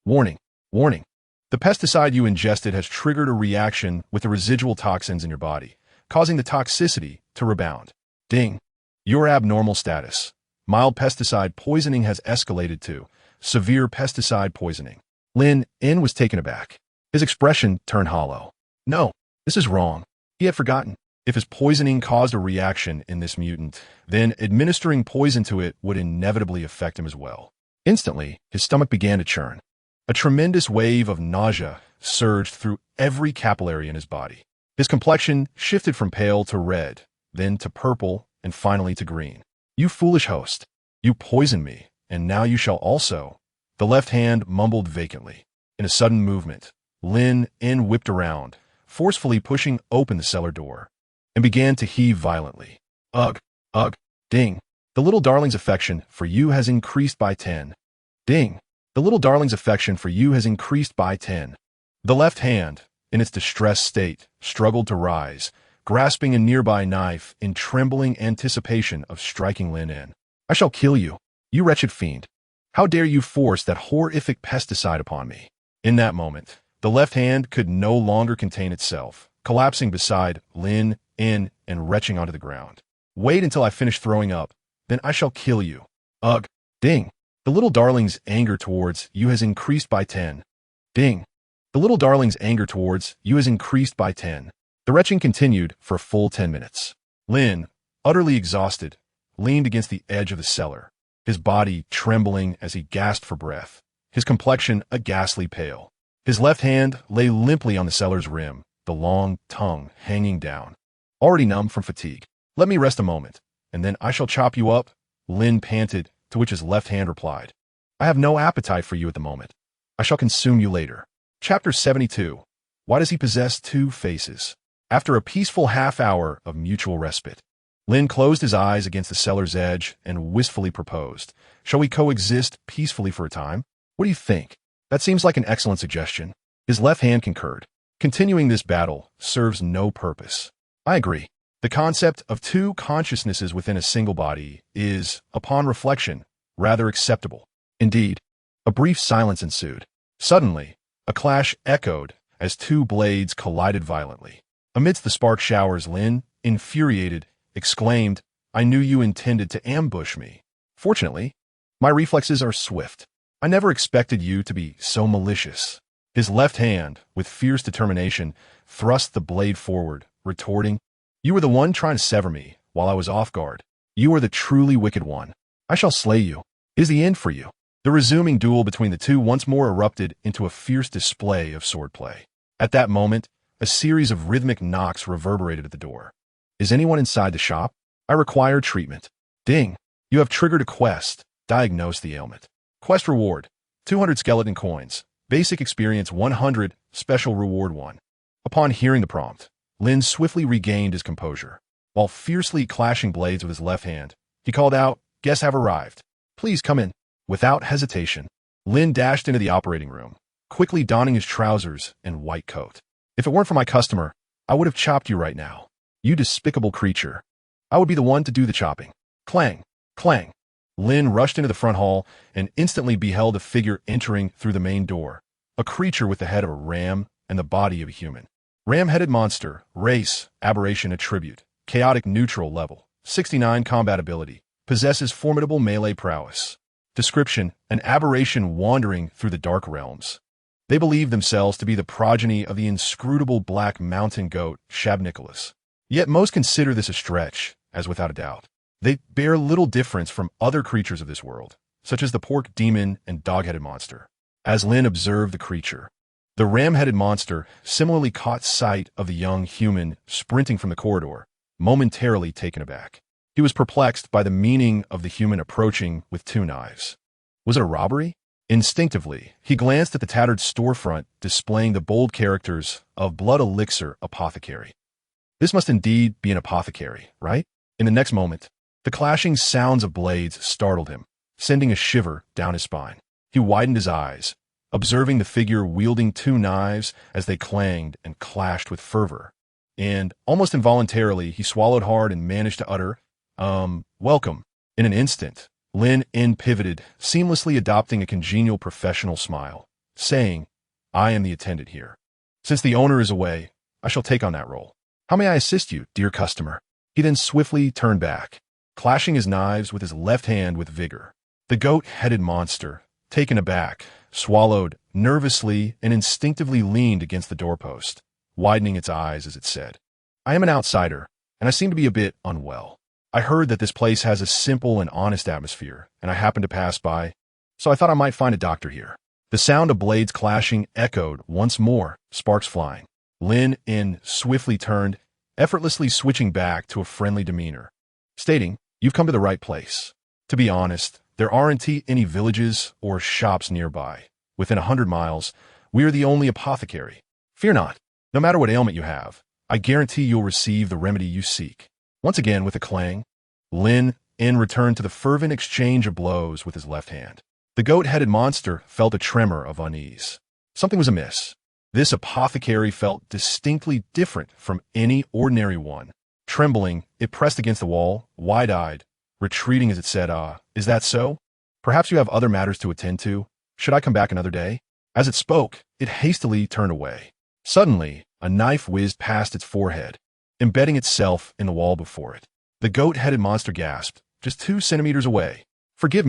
Warning! Warning! The pesticide you ingested has triggered a reaction with the residual toxins in your body, causing the toxicity to rebound. Ding! Your abnormal status. Mild pesticide poisoning has escalated to severe pesticide poisoning." Lin Yun was taken aback. His expression turned hollow. No, this is wrong. He had forgotten. If his poisoning caused a reaction in this mutant, then administering poison to it would inevitably affect him as well. Instantly, his stomach began to churn. A tremendous wave of nausea surged through every capillary in his body. His complexion shifted from pale to red, then to purple, and finally to green. "You foolish host. You poisoned me, and now you shall also." The left hand mumbled vacantly. In a sudden movement, Lin Yun whipped around, forcefully pushing open the cellar door, and began to heave violently. "Ugh, ugh, ding. The little darling's affection for you has increased by 10. Ding. The little darling's affection for you has increased by 10. The left hand, in its distressed state, struggled to rise, grasping a nearby knife in trembling anticipation of striking Lin Yun. "I shall kill you, you wretched fiend. How dare you force that horrific pesticide upon me?" In that moment, the left hand could no longer contain itself, collapsing beside Lin Yun and retching onto the ground. "Wait until I finish throwing up, then I shall kill you." Ugh. Ding. The little darling's anger towards you has increased by 10. Ding. The little darling's anger towards you has increased by 10. The retching continued for a full 10 minutes. Lin, utterly exhausted, leaned against the edge of the cellar, his body trembling as he gasped for breath, his complexion a ghastly pale. His left hand lay limply on the cellar's rim, the long tongue hanging down, already numb from fatigue. Let me rest a moment, and then I shall chop you up, Lin panted, to which his left hand replied. I have no appetite for you at the moment. I shall consume you later. Chapter 72. Why does he possess two faces? After a peaceful half-hour of mutual respite, Lin closed his eyes against the cellar's edge and wistfully proposed, shall we coexist peacefully for a time? What do you think? That seems like an excellent suggestion. His left hand concurred. Continuing this battle serves no purpose. I agree. The concept of two consciousnesses within a single body is, upon reflection, rather acceptable. Indeed, a brief silence ensued. Suddenly, a clash echoed as two blades collided violently. Amidst the spark showers, Lin, infuriated, exclaimed, I knew you intended to ambush me. Fortunately, my reflexes are swift. I never expected you to be so malicious. His left hand, with fierce determination, thrust the blade forward, retorting, You were the one trying to sever me while I was off guard. You are the truly wicked one. I shall slay you. It is the end for you. The resuming duel between the two once more erupted into a fierce display of swordplay. At that moment, a series of rhythmic knocks reverberated at the door. Is anyone inside the shop? I require treatment. Ding. You have triggered a quest. Diagnose the ailment. Quest reward, 200 skeleton coins. Basic experience 100, special reward 1. Upon hearing the prompt, Lin swiftly regained his composure. While fiercely clashing blades with his left hand, he called out, Guests have arrived. Please come in. Without hesitation, Lin dashed into the operating room, quickly donning his trousers and white coat. If it weren't for my customer, I would have chopped you right now. You despicable creature. I would be the one to do the chopping. Clang, clang. Lin rushed into the front hall and instantly beheld a figure entering through the main door, a creature with the head of a ram and the body of a human. Ram-headed monster, race, aberration attribute, chaotic neutral level, 69 combat ability, possesses formidable melee prowess. Description, an aberration wandering through the dark realms. They believe themselves to be the progeny of the inscrutable black mountain goat, Shabnicholas. Yet most consider this a stretch, as without a doubt. They bear little difference from other creatures of this world, such as the pork demon and dog-headed monster. As Lin observed the creature, the ram-headed monster similarly caught sight of the young human sprinting from the corridor, momentarily taken aback. He was perplexed by the meaning of the human approaching with two knives. Was it a robbery? Instinctively, he glanced at the tattered storefront displaying the bold characters of Blood Elixir Apothecary. This must indeed be an apothecary, right? In the next moment, the clashing sounds of blades startled him, sending a shiver down his spine. He widened his eyes, observing the figure wielding two knives as they clanged and clashed with fervor. And, almost involuntarily, he swallowed hard and managed to utter, welcome. In an instant, Lin Yun pivoted, seamlessly adopting a congenial professional smile, saying, I am the attendant here. Since the owner is away, I shall take on that role. How may I assist you, dear customer? He then swiftly turned back, clashing his knives with his left hand with vigor. The goat-headed monster, taken aback, swallowed nervously and instinctively leaned against the doorpost, widening its eyes as it said, I am an outsider, and I seem to be a bit unwell. I heard that this place has a simple and honest atmosphere, and I happened to pass by, so I thought I might find a doctor here. The sound of blades clashing echoed once more, sparks flying. Lin Yun swiftly turned, effortlessly switching back to a friendly demeanor, stating, You've come to the right place. To be honest, there aren't any villages or shops nearby. Within 100 miles, we are the only apothecary. Fear not. No matter what ailment you have, I guarantee you'll receive the remedy you seek. Once again, with a clang, Lin Yun returned to the fervent exchange of blows with his left hand. The goat-headed monster felt a tremor of unease. Something was amiss. This apothecary felt distinctly different from any ordinary one. Trembling, it pressed against the wall, wide-eyed, retreating as it said, is that so? Perhaps you have other matters to attend to. Should I come back another day? As it spoke, it hastily turned away. Suddenly, a knife whizzed past its forehead, embedding itself in the wall before it. The goat-headed monster gasped, just 2 centimeters away. Forgive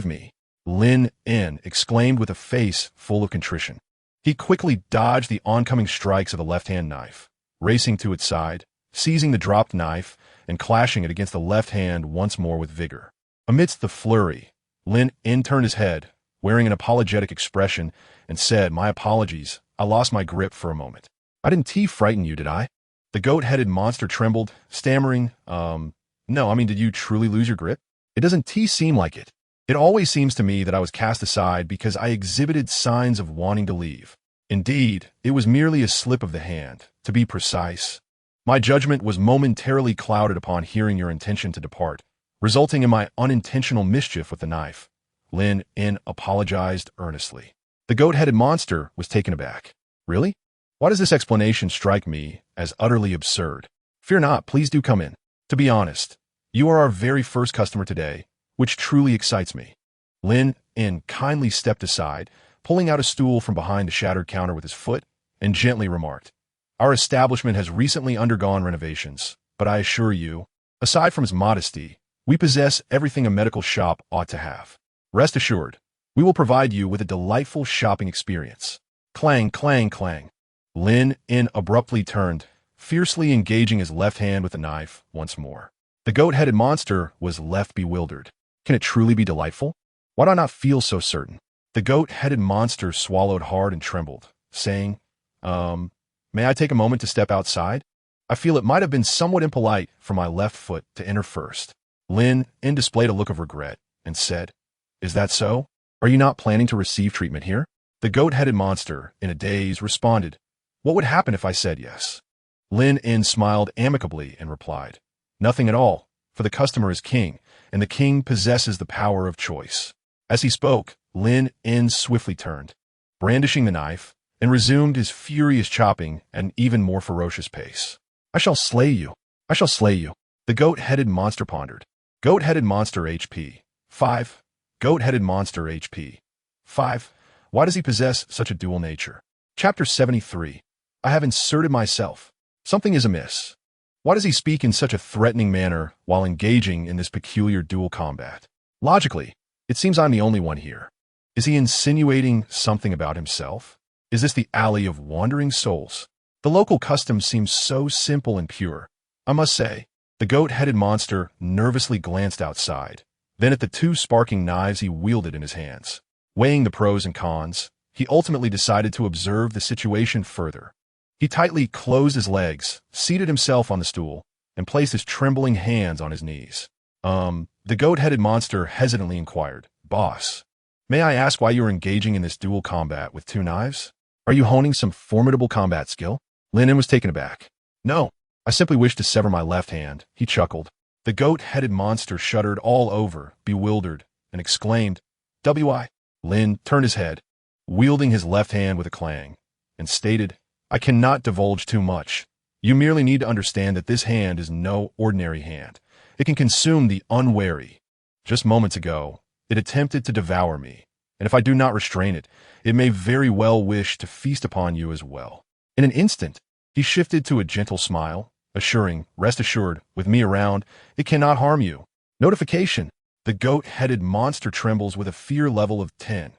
me, Lin Yun exclaimed with a face full of contrition. He quickly dodged the oncoming strikes of the left-hand knife, racing to its side, seizing the dropped knife, and clashing it against the left hand once more with vigor. Amidst the flurry, Lin Yun turned his head, wearing an apologetic expression, and said, "My apologies, I lost my grip for a moment." "I didn't frighten you, did I?" The goat-headed monster trembled, stammering, no, did you truly lose your grip?" "It doesn't seem like it. It always seems to me that I was cast aside because I exhibited signs of wanting to leave. Indeed, it was merely a slip of the hand, to be precise. My judgment was momentarily clouded upon hearing your intention to depart, resulting in my unintentional mischief with the knife." Lin Yun apologized earnestly. The goat-headed monster was taken aback. "Really? Why does this explanation strike me as utterly absurd?" "Fear not, please do come in. To be honest, you are our very first customer today, which truly excites me." Lin Yun kindly stepped aside, pulling out a stool from behind the shattered counter with his foot, and gently remarked, "Our establishment has recently undergone renovations, but I assure you, aside from its modesty, we possess everything a medical shop ought to have. Rest assured, we will provide you with a delightful shopping experience." Clang, clang, clang. Lin Yun abruptly turned, fiercely engaging his left hand with the knife once more. The goat-headed monster was left bewildered. Can it truly be delightful? Why do I not feel so certain? The goat-headed monster swallowed hard and trembled, saying, May I take a moment to step outside? I feel it might have been somewhat impolite for my left foot to enter first." Lin Yun displayed a look of regret and said, "Is that so? Are you not planning to receive treatment here?" The goat-headed monster, in a daze, responded, "What would happen if I said yes?" Lin Yun smiled amicably and replied, "Nothing at all, for the customer is king, and the king possesses the power of choice." As he spoke, Lin Yun swiftly turned, brandishing the knife, and resumed his furious chopping at an even more ferocious pace. "I shall slay you. I shall slay you." The goat-headed monster pondered. Goat-headed monster HP 5. Goat-headed monster HP 5. Why does he possess such a dual nature? Chapter 73. I have inserted myself. Something is amiss. Why does he speak in such a threatening manner while engaging in this peculiar dual combat? Logically, it seems I'm the only one here. Is he insinuating something about himself? Is this the alley of wandering souls? The local custom seems so simple and pure. I must say, the goat-headed monster nervously glanced outside, then at the two sparking knives he wielded in his hands. Weighing the pros and cons, he ultimately decided to observe the situation further. He tightly closed his legs, seated himself on the stool, and placed his trembling hands on his knees. The goat-headed monster hesitantly inquired, "Boss, may I ask why you are engaging in this dual combat with two knives? Are you honing some formidable combat skill?" Lin Yun was taken aback. "No, I simply wish to sever my left hand," he chuckled. The goat-headed monster shuddered all over, bewildered, and exclaimed, "Why?" Lin turned his head, wielding his left hand with a clang, and stated, "I cannot divulge too much. You merely need to understand that this hand is no ordinary hand. It can consume the unwary. Just moments ago, it attempted to devour me, and if I do not restrain it, it may very well wish to feast upon you as well." In an instant, he shifted to a gentle smile, assuring, "Rest assured, with me around, it cannot harm you." Notification. The goat-headed monster trembles with a fear level of 10.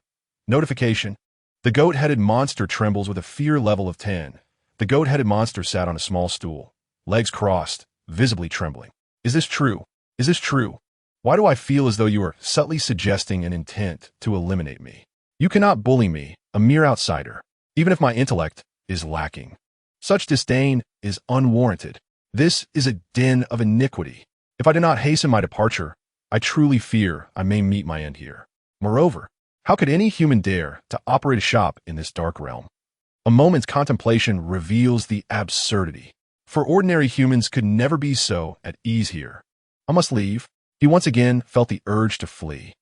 Notification. The goat-headed monster trembles with a fear level of 10. The goat-headed monster sat on a small stool, legs crossed, visibly trembling. "Is this true? Is this true? Why do I feel as though you are subtly suggesting an intent to eliminate me? You cannot bully me, a mere outsider, even if my intellect is lacking. Such disdain is unwarranted. This is a den of iniquity. If I do not hasten my departure, I truly fear I may meet my end here. Moreover, how could any human dare to operate a shop in this dark realm? A moment's contemplation reveals the absurdity, for ordinary humans could never be so at ease here. I must leave." He once again felt the urge to flee.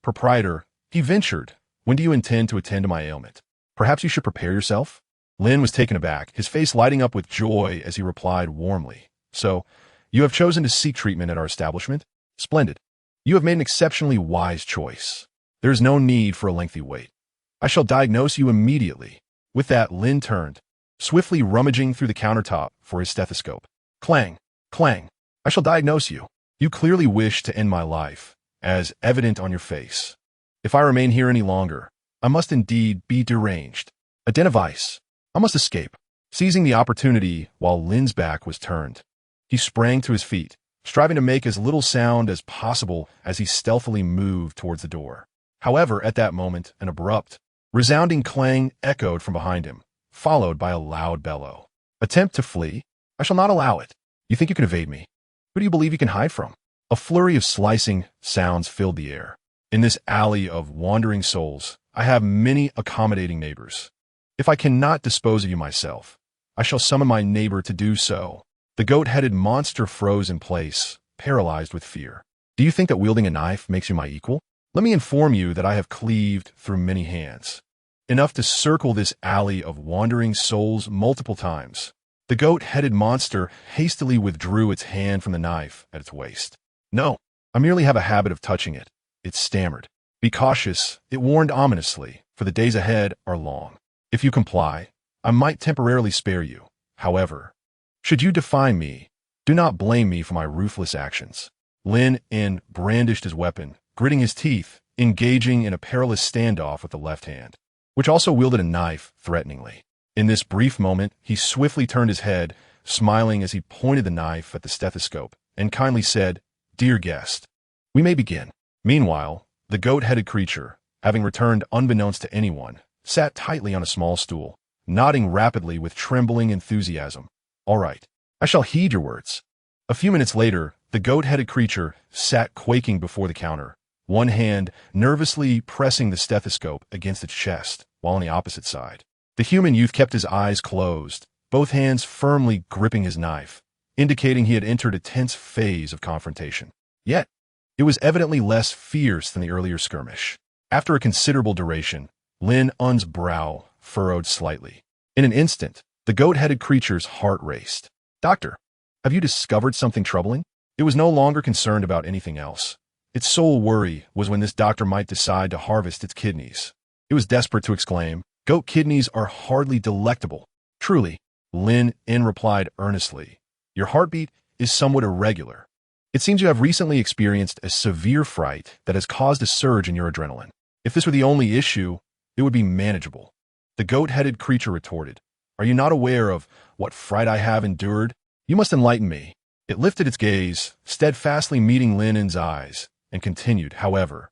Proprietor," he ventured, "when do you intend to attend to my ailment? Perhaps you should prepare yourself?" Lin was taken aback, his face lighting up with joy as he replied warmly, "So, you have chosen to seek treatment at our establishment? Splendid. You have made an exceptionally wise choice. There is no need for a lengthy wait. I shall diagnose you immediately." With that, Lin turned, swiftly rummaging through the countertop for his stethoscope. Clang, clang. "I shall diagnose you. You clearly wish to end my life, as evident on your face. If I remain here any longer, I must indeed be deranged. A den of ice. I must escape. Seizing the opportunity while Lin's back was turned, he sprang to his feet, striving to make as little sound as possible as he stealthily moved towards the door. However, at that moment, an abrupt, resounding clang echoed from behind him, followed by a loud bellow. Attempt to flee? I shall not allow it. You think you can evade me? Who do you believe you can hide from? A flurry of slicing sounds filled the air. In this alley of wandering souls, I have many accommodating neighbors. If I cannot dispose of you myself, I shall summon my neighbor to do so. The goat-headed monster froze in place, paralyzed with fear. Do you think that wielding a knife makes you my equal? Let me inform you that I have cleaved through many hands, enough to circle this alley of wandering souls multiple times. The goat-headed monster hastily withdrew its hand from the knife at its waist. No, I merely have a habit of touching it, it stammered. Be cautious, it warned ominously, for the days ahead are long. If you comply, I might temporarily spare you. However, should you defy me, do not blame me for my ruthless actions. Lin Yun brandished his weapon, gritting his teeth, engaging in a perilous standoff with the left hand, which also wielded a knife threateningly. In this brief moment, he swiftly turned his head, smiling as he pointed the knife at the stethoscope, and kindly said, "Dear guest, we may begin." Meanwhile, the goat-headed creature, having returned unbeknownst to anyone, sat tightly on a small stool, nodding rapidly with trembling enthusiasm. All right, I shall heed your words. A few minutes later, the goat-headed creature sat quaking before the counter, one hand nervously pressing the stethoscope against its chest, while on the opposite side, the human youth kept his eyes closed, both hands firmly gripping his knife, indicating he had entered a tense phase of confrontation. Yet, it was evidently less fierce than the earlier skirmish. After a considerable duration, Lin Yun's brow furrowed slightly. In an instant, the goat-headed creature's heart raced. "Doctor, have you discovered something troubling?" It was no longer concerned about anything else. Its sole worry was when this doctor might decide to harvest its kidneys. It was desperate to exclaim, "Goat kidneys are hardly delectable." "Truly," Lin Yun replied earnestly, "your heartbeat is somewhat irregular. It seems you have recently experienced a severe fright that has caused a surge in your adrenaline. If this were the only issue, it would be manageable." The goat-headed creature retorted, "Are you not aware of what fright I have endured? You must enlighten me." It lifted its gaze, steadfastly meeting Lin Yun's eyes, and continued, "However,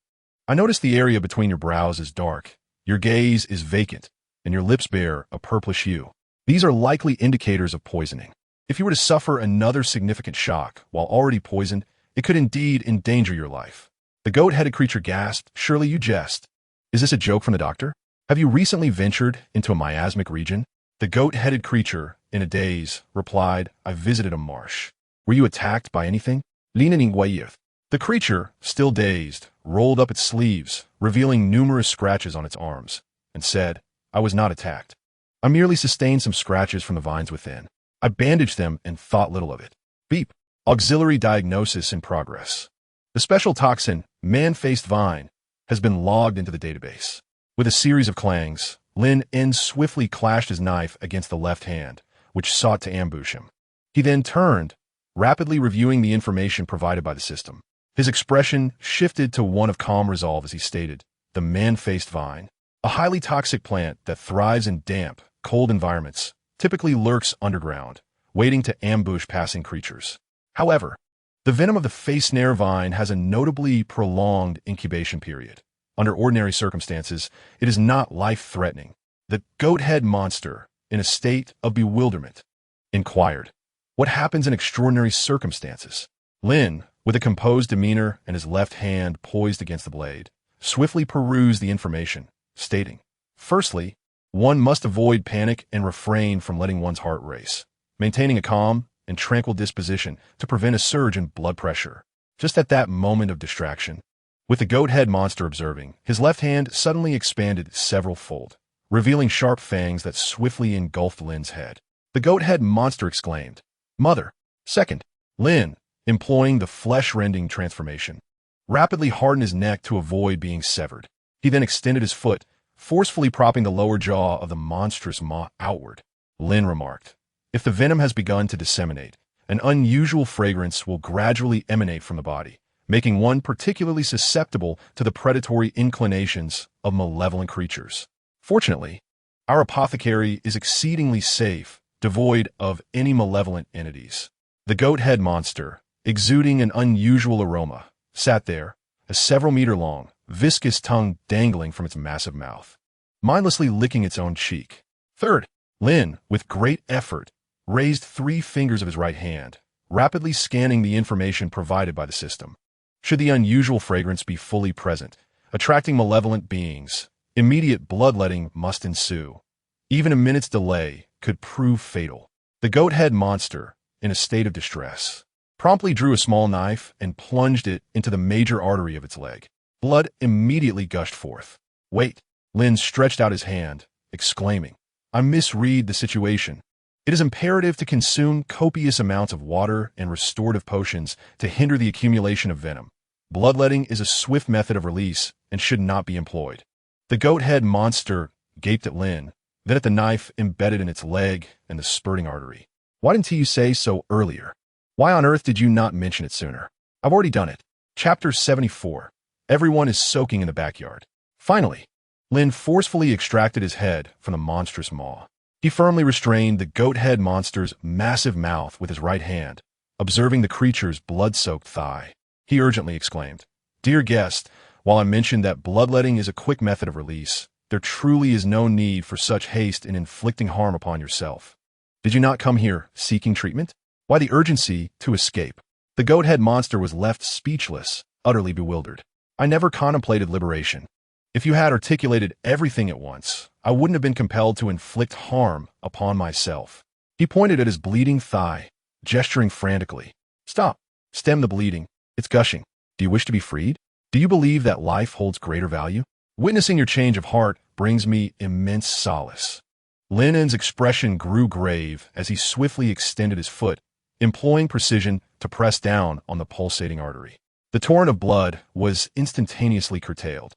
I notice the area between your brows is dark, your gaze is vacant, and your lips bear a purplish hue. These are likely indicators of poisoning. If you were to suffer another significant shock while already poisoned, it could indeed endanger your life." The goat-headed creature gasped, "Surely you jest. Is this a joke from the doctor? Have you recently ventured into a miasmic region?" The goat-headed creature, in a daze, replied, "I visited a marsh." "Were you attacked by anything?" Lin Yun. The creature, still dazed, rolled up its sleeves, revealing numerous scratches on its arms, and said, "I was not attacked. I merely sustained some scratches from the vines within. I bandaged them and thought little of it." Beep. Auxiliary diagnosis in progress. The special toxin, man-faced vine, has been logged into the database. With a series of clangs, Lin Yun swiftly clashed his knife against the left hand, which sought to ambush him. He then turned, rapidly reviewing the information provided by the system. His expression shifted to one of calm resolve as he stated, "The man-faced vine, a highly toxic plant that thrives in damp, cold environments, typically lurks underground, waiting to ambush passing creatures. However, the venom of the face snare vine has a notably prolonged incubation period. Under ordinary circumstances, it is not life-threatening." The goat-head monster, in a state of bewilderment, inquired, "What happens in extraordinary circumstances?" Lin, with a composed demeanor and his left hand poised against the blade, swiftly perused the information, stating, "Firstly, one must avoid panic and refrain from letting one's heart race, maintaining a calm and tranquil disposition to prevent a surge in blood pressure." Just at that moment of distraction, with the goat-head monster observing, his left hand suddenly expanded several-fold, revealing sharp fangs that swiftly engulfed Lin's head. The goat-head monster exclaimed, "Mother!" Second, Lin, employing the flesh-rending transformation, rapidly hardened his neck to avoid being severed. He then extended his foot, forcefully propping the lower jaw of the monstrous maw outward. Lin remarked, "If the venom has begun to disseminate, an unusual fragrance will gradually emanate from the body, making one particularly susceptible to the predatory inclinations of malevolent creatures. Fortunately, our apothecary is exceedingly safe, devoid of any malevolent entities. The goat-head monster, exuding an unusual aroma, sat there, a several-meter-long, viscous tongue dangling from its massive mouth, mindlessly licking its own cheek. Third, Lin, with great effort, raised 3 fingers of his right hand, rapidly scanning the information provided by the system. Should the unusual fragrance be fully present, attracting malevolent beings, immediate bloodletting must ensue. Even a minute's delay could prove fatal. The goat-head monster, in a state of distress, promptly drew a small knife and plunged it into the major artery of its leg. Blood immediately gushed forth. Wait, Lin stretched out his hand, exclaiming, I misread the situation. It is imperative to consume copious amounts of water and restorative potions to hinder the accumulation of venom. Bloodletting is a swift method of release and should not be employed. The goat-head monster gaped at Lin, then at the knife embedded in its leg and the spurting artery. Why didn't you say so earlier? Why on earth did you not mention it sooner? I've already done it. Chapter 74. Everyone is soaking in the backyard. Finally, Lin forcefully extracted his head from the monstrous maw. He firmly restrained the goat-head monster's massive mouth with his right hand, observing the creature's blood-soaked thigh. He urgently exclaimed, Dear guest, while I mentioned that bloodletting is a quick method of release, there truly is no need for such haste in inflicting harm upon yourself. Did you not come here seeking treatment? Why the urgency to escape? The goat-head monster was left speechless, utterly bewildered. I never contemplated liberation. If you had articulated everything at once, I wouldn't have been compelled to inflict harm upon myself. He pointed at his bleeding thigh, gesturing frantically. Stop. Stem the bleeding. It's gushing. Do you wish to be freed? Do you believe that life holds greater value? Witnessing your change of heart brings me immense solace. Lin Yun's expression grew grave as he swiftly extended his foot, employing precision to press down on the pulsating artery. The torrent of blood was instantaneously curtailed.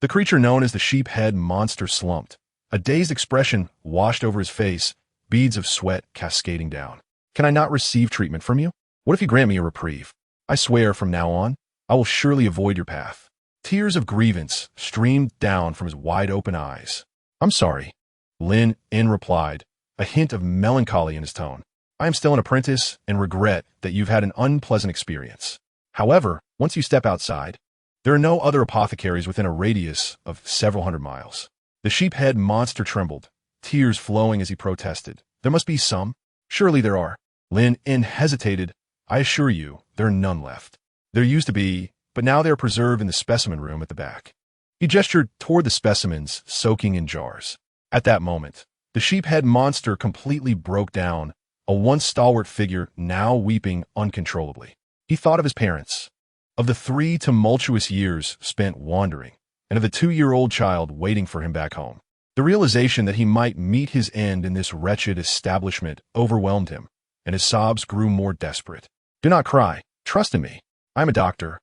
The creature known as the sheep-head monster slumped. A dazed expression washed over his face, beads of sweat cascading down. Can I not receive treatment from you? What if you grant me a reprieve? I swear from now on, I will surely avoid your path. Tears of grievance streamed down from his wide-open eyes. I'm sorry, Lin Yun replied, a hint of melancholy in his tone. I am still an apprentice and regret that you've had an unpleasant experience. However, once you step outside, there are no other apothecaries within a radius of several hundred miles. The sheep-head monster trembled, tears flowing as he protested. There must be some. Surely there are. Lin Yun hesitated. I assure you, there are none left. There used to be, but now they are preserved in the specimen room at the back. He gestured toward the specimens soaking in jars. At that moment, the sheep-head monster completely broke down, a once stalwart figure now weeping uncontrollably. He thought of his parents, of the 3 tumultuous years spent wandering, and of the 2-year-old child waiting for him back home. The realization that he might meet his end in this wretched establishment overwhelmed him, and his sobs grew more desperate. Do not cry. Trust in me. I am a doctor,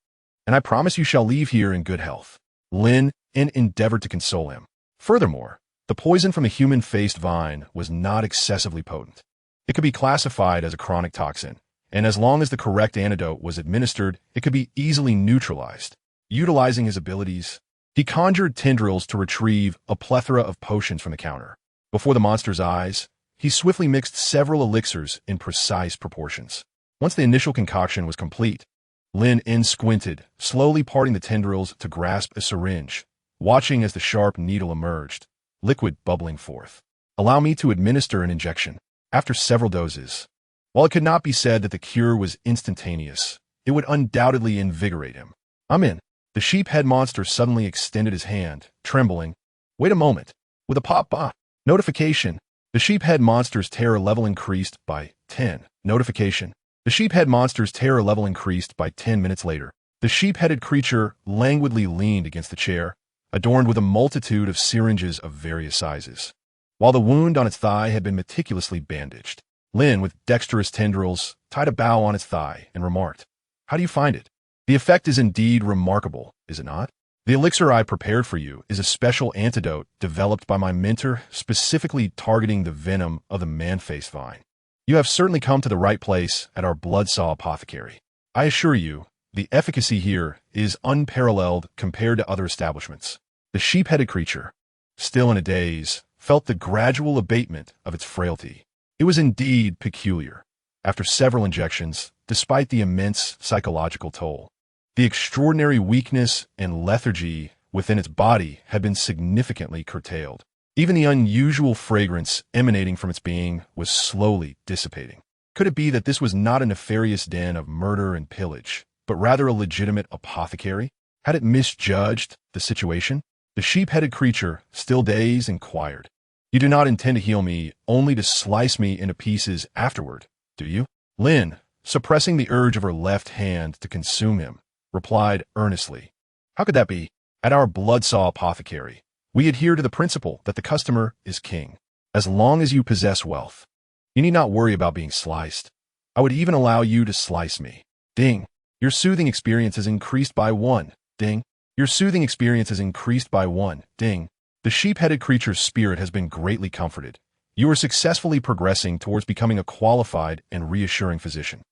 and I promise you shall leave here in good health. Lin Yun endeavored to console him. Furthermore, the poison from the human-faced vine was not excessively potent. It could be classified as a chronic toxin, and as long as the correct antidote was administered, it could be easily neutralized. Utilizing his abilities, he conjured tendrils to retrieve a plethora of potions from the counter. Before the monster's eyes, he swiftly mixed several elixirs in precise proportions. Once the initial concoction was complete, Lin Yun squinted, slowly parting the tendrils to grasp a syringe, watching as the sharp needle emerged, liquid bubbling forth. Allow me to administer an injection. After several doses, while it could not be said that the cure was instantaneous, it would undoubtedly invigorate him. I'm in. The sheep-head monster suddenly extended his hand, trembling. Wait a moment. With a pop-pop notification, the sheep-head monster's terror level increased by 10. Notification. The sheep-head monster's terror level increased by 10 minutes later. The sheep-headed creature languidly leaned against the chair, adorned with a multitude of syringes of various sizes. While the wound on its thigh had been meticulously bandaged, Lin, with dexterous tendrils, tied a bow on its thigh and remarked, How do you find it? The effect is indeed remarkable, is it not? The elixir I prepared for you is a special antidote developed by my mentor, specifically targeting the venom of the man-faced vine. You have certainly come to the right place at our blood-saw apothecary. I assure you The efficacy here is unparalleled compared to other establishments. The sheep-headed creature, still in a daze, felt the gradual abatement of its frailty. It was indeed peculiar. After several injections, despite the immense psychological toll, the extraordinary weakness and lethargy within its body had been significantly curtailed. Even the unusual fragrance emanating from its being was slowly dissipating. Could it be that this was not a nefarious den of murder and pillage, but rather a legitimate apothecary? Had it misjudged the situation? The sheep-headed creature, still dazed, inquired. "You do not intend to heal me, only to slice me into pieces afterward, do you?" Lin, suppressing the urge of her left hand to consume him, replied earnestly. "How could that be? At our bloodsaw apothecary, we adhere to the principle that the customer is king. As long as you possess wealth, you need not worry about being sliced. I would even allow you to slice me. Ding. Your soothing experience has increased by 1. Ding. Your soothing experience has increased by 1. Ding. The sheep-headed creature's spirit has been greatly comforted. You are successfully progressing towards becoming a qualified and reassuring physician."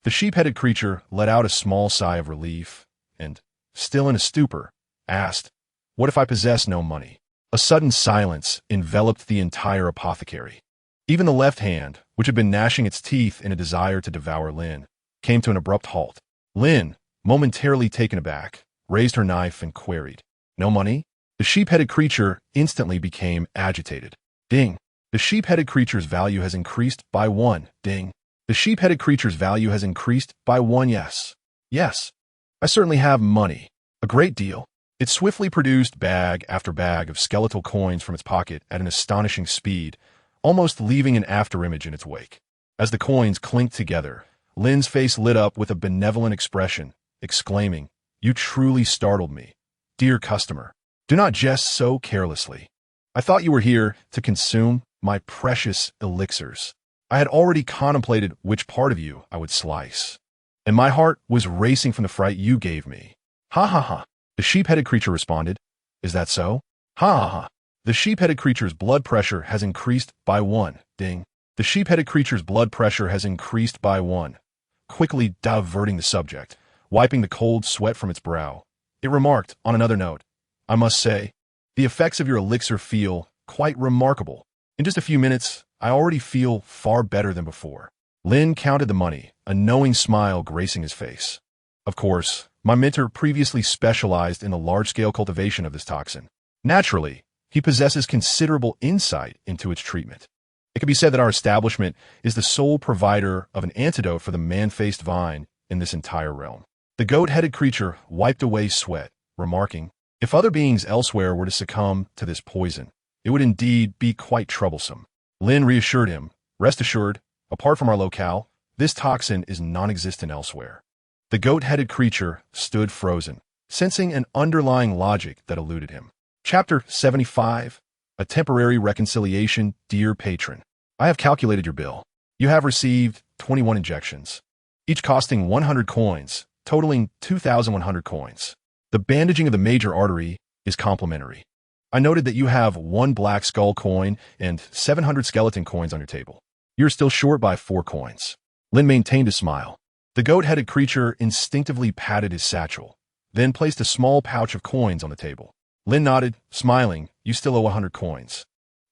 The sheep-headed creature let out a small sigh of relief and, still in a stupor, asked, "What if I possess no money?" A sudden silence enveloped the entire apothecary. Even the left hand, which had been gnashing its teeth in a desire to devour Lin, came to an abrupt halt. Lin, momentarily taken aback, raised her knife and queried, "No money?" The sheep-headed creature instantly became agitated. Ding. The sheep-headed creature's value has increased by 1. Ding. The sheep-headed creature's value has increased by 1. Yes. Yes. I certainly have money. A great deal. It swiftly produced bag after bag of skeletal coins from its pocket at an astonishing speed, almost leaving an afterimage in its wake. As the coins clinked together, Lin's face lit up with a benevolent expression, exclaiming, "You truly startled me. Dear customer, do not jest so carelessly. I thought you were here to consume my precious elixirs. I had already contemplated which part of you I would slice, and my heart was racing from the fright you gave me." "Ha ha ha." The sheep-headed creature responded. "Is that so? Ha ha ha." The sheep-headed creature's blood pressure has increased by 1. Ding. The sheep-headed creature's blood pressure has increased by 1. Quickly diverting the subject, wiping the cold sweat from its brow, it remarked on another note, "I must say, the effects of your elixir feel quite remarkable. In just a few minutes, I already feel far better than before." Lin counted the money, a knowing smile gracing his face. "Of course, my mentor previously specialized in the large-scale cultivation of this toxin. Naturally, he possesses considerable insight into its treatment. It can be said that our establishment is the sole provider of an antidote for the man-faced vine in this entire realm." The goat-headed creature wiped away sweat, remarking, "If other beings elsewhere were to succumb to this poison, it would indeed be quite troublesome." Lin reassured him, "Rest assured, apart from our locale, this toxin is non-existent elsewhere." The goat-headed creature stood frozen, sensing an underlying logic that eluded him. Chapter 75. A Temporary Reconciliation. Dear Patron, I have calculated your bill. You have received 21 injections, each costing 100 coins, totaling 2,100 coins. The bandaging of the major artery is complimentary. I noted that you have 1 black skull coin and 700 skeleton coins on your table. You're still short by 4 coins. Lin maintained a smile. The goat-headed creature instinctively patted his satchel, then placed a small pouch of coins on the table. Lin nodded, smiling. "You still owe 100 coins.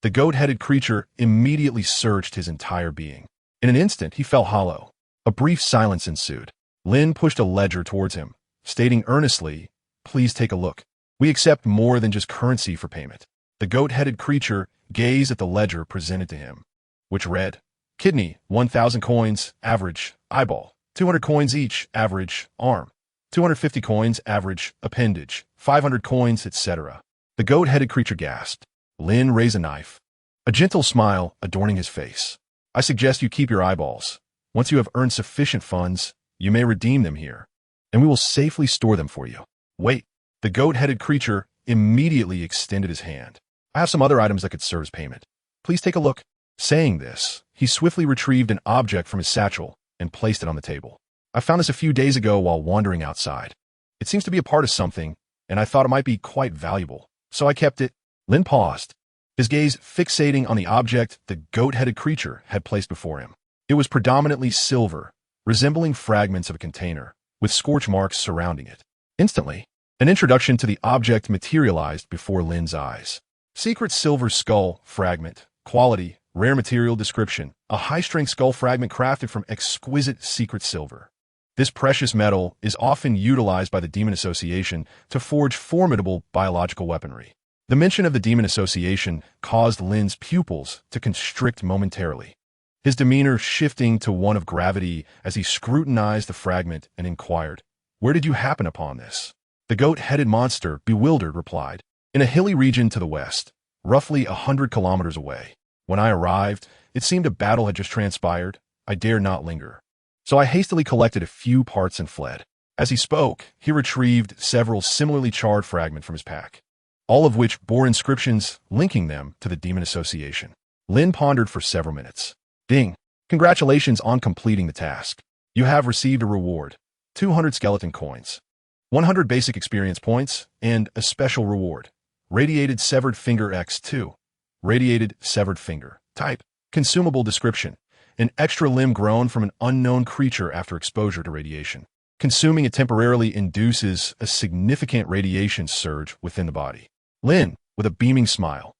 The goat-headed creature immediately searched his entire being. In an instant, he felt hollow. A brief silence ensued. Lin pushed a ledger towards him, stating earnestly, "Please take a look. We accept more than just currency for payment." The goat-headed creature gazed at the ledger presented to him, which read, "Kidney, 1,000 coins, average, eyeball, 200 coins each, average, arm, 250 coins, average, appendage, 500 coins, etc." The goat-headed creature gasped. Lin raised a knife, a gentle smile adorning his face. "I suggest you keep your eyeballs. Once you have earned sufficient funds, you may redeem them here, and we will safely store them for you." "Wait." The goat-headed creature immediately extended his hand. "I have some other items that could serve as payment. Please take a look." Saying this, he swiftly retrieved an object from his satchel and placed it on the table. "I found this a few days ago while wandering outside. It seems to be a part of something, and I thought it might be quite valuable, so I kept it." Lin paused, his gaze fixating on the object the goat-headed creature had placed before him. It was predominantly silver, resembling fragments of a container, with scorch marks surrounding it. Instantly, an introduction to the object materialized before Lin's eyes. Secret silver skull fragment. Quality, rare material description. A high-strength skull fragment crafted from exquisite secret silver. This precious metal is often utilized by the Demon Association to forge formidable biological weaponry. The mention of the Demon Association caused Lin's pupils to constrict momentarily, his demeanor shifting to one of gravity as he scrutinized the fragment and inquired, "Where did you happen upon this?" The goat-headed monster, bewildered, replied, "In a hilly region to the west, roughly 100 kilometers away. When I arrived, it seemed a battle had just transpired. I dared not linger. So I hastily collected a few parts and fled." As he spoke, he retrieved several similarly charred fragments from his pack, all of which bore inscriptions linking them to the Demon Association. Lin pondered for several minutes. "Ding. Congratulations on completing the task. You have received a reward. 200 skeleton coins, 100 basic experience points, and a special reward. Radiated severed finger X2. Radiated severed finger. Type. Consumable description. An extra limb grown from an unknown creature after exposure to radiation. Consuming it temporarily induces a significant radiation surge within the body." Lin, with a beaming smile,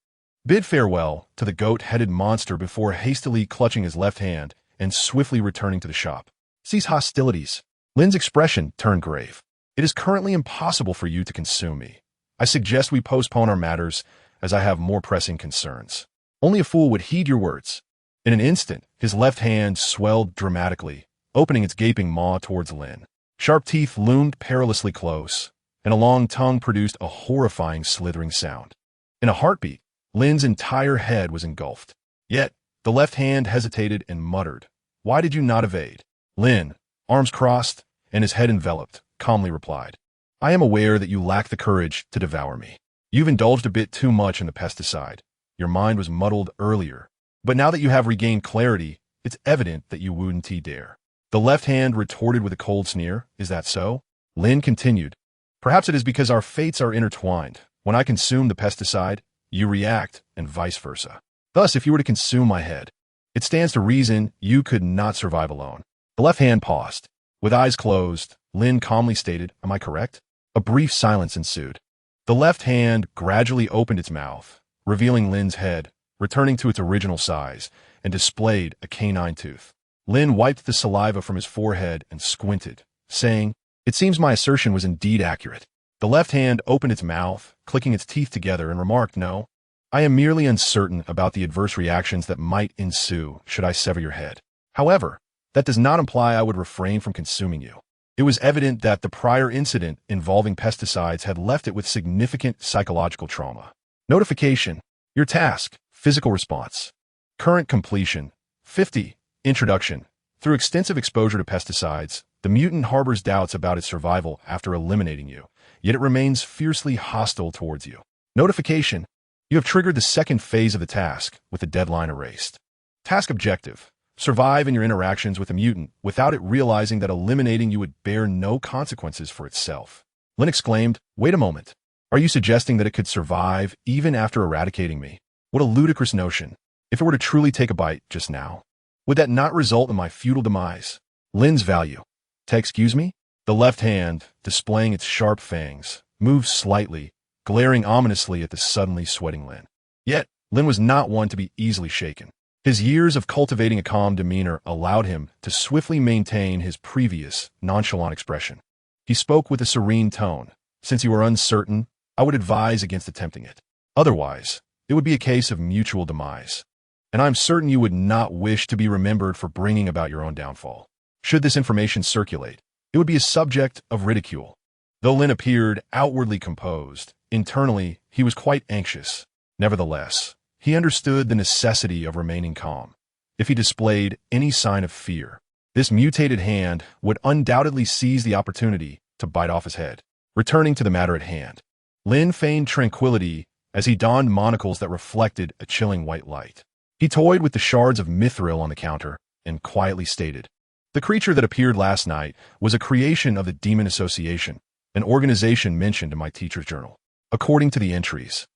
bid farewell to the goat-headed monster before hastily clutching his left hand and swiftly returning to the shop. "Cease hostilities." Lin's expression turned grave. "It is currently impossible for you to consume me. I suggest we postpone our matters, as I have more pressing concerns." Only a fool would heed your words. In an instant, his left hand swelled dramatically, opening its gaping maw towards Lin. Sharp teeth loomed perilously close, and a long tongue produced a horrifying slithering sound. In a heartbeat, Lin's entire head was engulfed. Yet, the left hand hesitated and muttered, "Why did you not evade?" Lin, arms crossed and his head enveloped, calmly replied, "I am aware that you lack the courage to devour me. You've indulged a bit too much in the pesticide. Your mind was muddled earlier. But now that you have regained clarity, it's evident that you wouldn't dare." The left hand retorted with a cold sneer, "Is that so?" Lin continued, "Perhaps it is because our fates are intertwined. When I consume the pesticide, you react, and vice versa. Thus, if you were to consume my head, it stands to reason you could not survive alone." The left hand paused. With eyes closed, Lin calmly stated, "Am I correct?" A brief silence ensued. The left hand gradually opened its mouth, revealing Lin's head, returning to its original size, and displayed a canine tooth. Lin wiped the saliva from his forehead and squinted, saying, "It seems my assertion was indeed accurate." The left hand opened its mouth, clicking its teeth together, and remarked, "No, I am merely uncertain about the adverse reactions that might ensue should I sever your head. However, that does not imply I would refrain from consuming you." It was evident that the prior incident involving pesticides had left it with significant psychological trauma. Notification. Your task. Physical response. Current completion. 50. Introduction. Through extensive exposure to pesticides, the mutant harbors doubts about its survival after eliminating you, yet it remains fiercely hostile towards you. Notification. You have triggered the second phase of the task, with the deadline erased. Task objective. Survive in your interactions with a mutant without it realizing that eliminating you would bear no consequences for itself. Lin exclaimed, "Wait a moment. Are you suggesting that it could survive even after eradicating me? What a ludicrous notion. If it were to truly take a bite just now, would that not result in my futile demise?" Lin's value. Excuse me? The left hand, displaying its sharp fangs, moved slightly, glaring ominously at the suddenly sweating Lin. Yet, Lin was not one to be easily shaken. His years of cultivating a calm demeanor allowed him to swiftly maintain his previous, nonchalant expression. He spoke with a serene tone. "Since you are uncertain, I would advise against attempting it. Otherwise, it would be a case of mutual demise. And I'm certain you would not wish to be remembered for bringing about your own downfall. Should this information circulate, it would be a subject of ridicule." Though Lin appeared outwardly composed, internally he was quite anxious. Nevertheless, he understood the necessity of remaining calm. If he displayed any sign of fear, this mutated hand would undoubtedly seize the opportunity to bite off his head. Returning to the matter at hand, Lin feigned tranquility as he donned monocles that reflected a chilling white light. He toyed with the shards of mithril on the counter and quietly stated, "The creature that appeared last night was a creation of the Demon Association, an organization mentioned in my teacher's journal. According to the entries,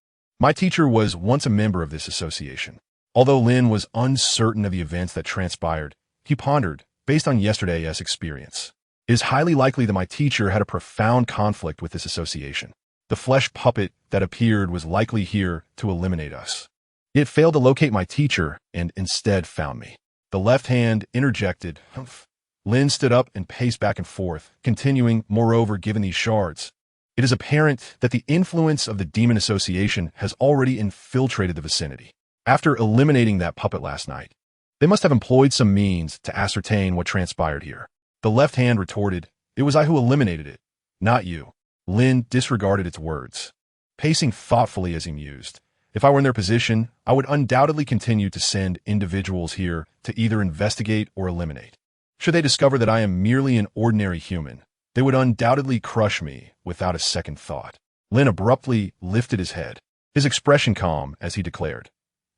my teacher was once a member of this association." Although Lin was uncertain of the events that transpired, he pondered, based on yesterday's experience, It is highly likely that my teacher had a profound conflict with this association. The flesh puppet that appeared was likely here to eliminate us. It failed to locate my teacher and instead found me. The left hand interjected. Humph. Lin stood up and paced back and forth, continuing, moreover, given these shards, it is apparent that the influence of the demon association has already infiltrated the vicinity. After eliminating that puppet last night, they must have employed some means to ascertain what transpired here. The left hand retorted, it was I who eliminated it, not you. Lin disregarded its words, pacing thoughtfully as he mused. If I were in their position, I would undoubtedly continue to send individuals here to either investigate or eliminate. Should they discover that I am merely an ordinary human, they would undoubtedly crush me without a second thought. Lin abruptly lifted his head, his expression calm as he declared,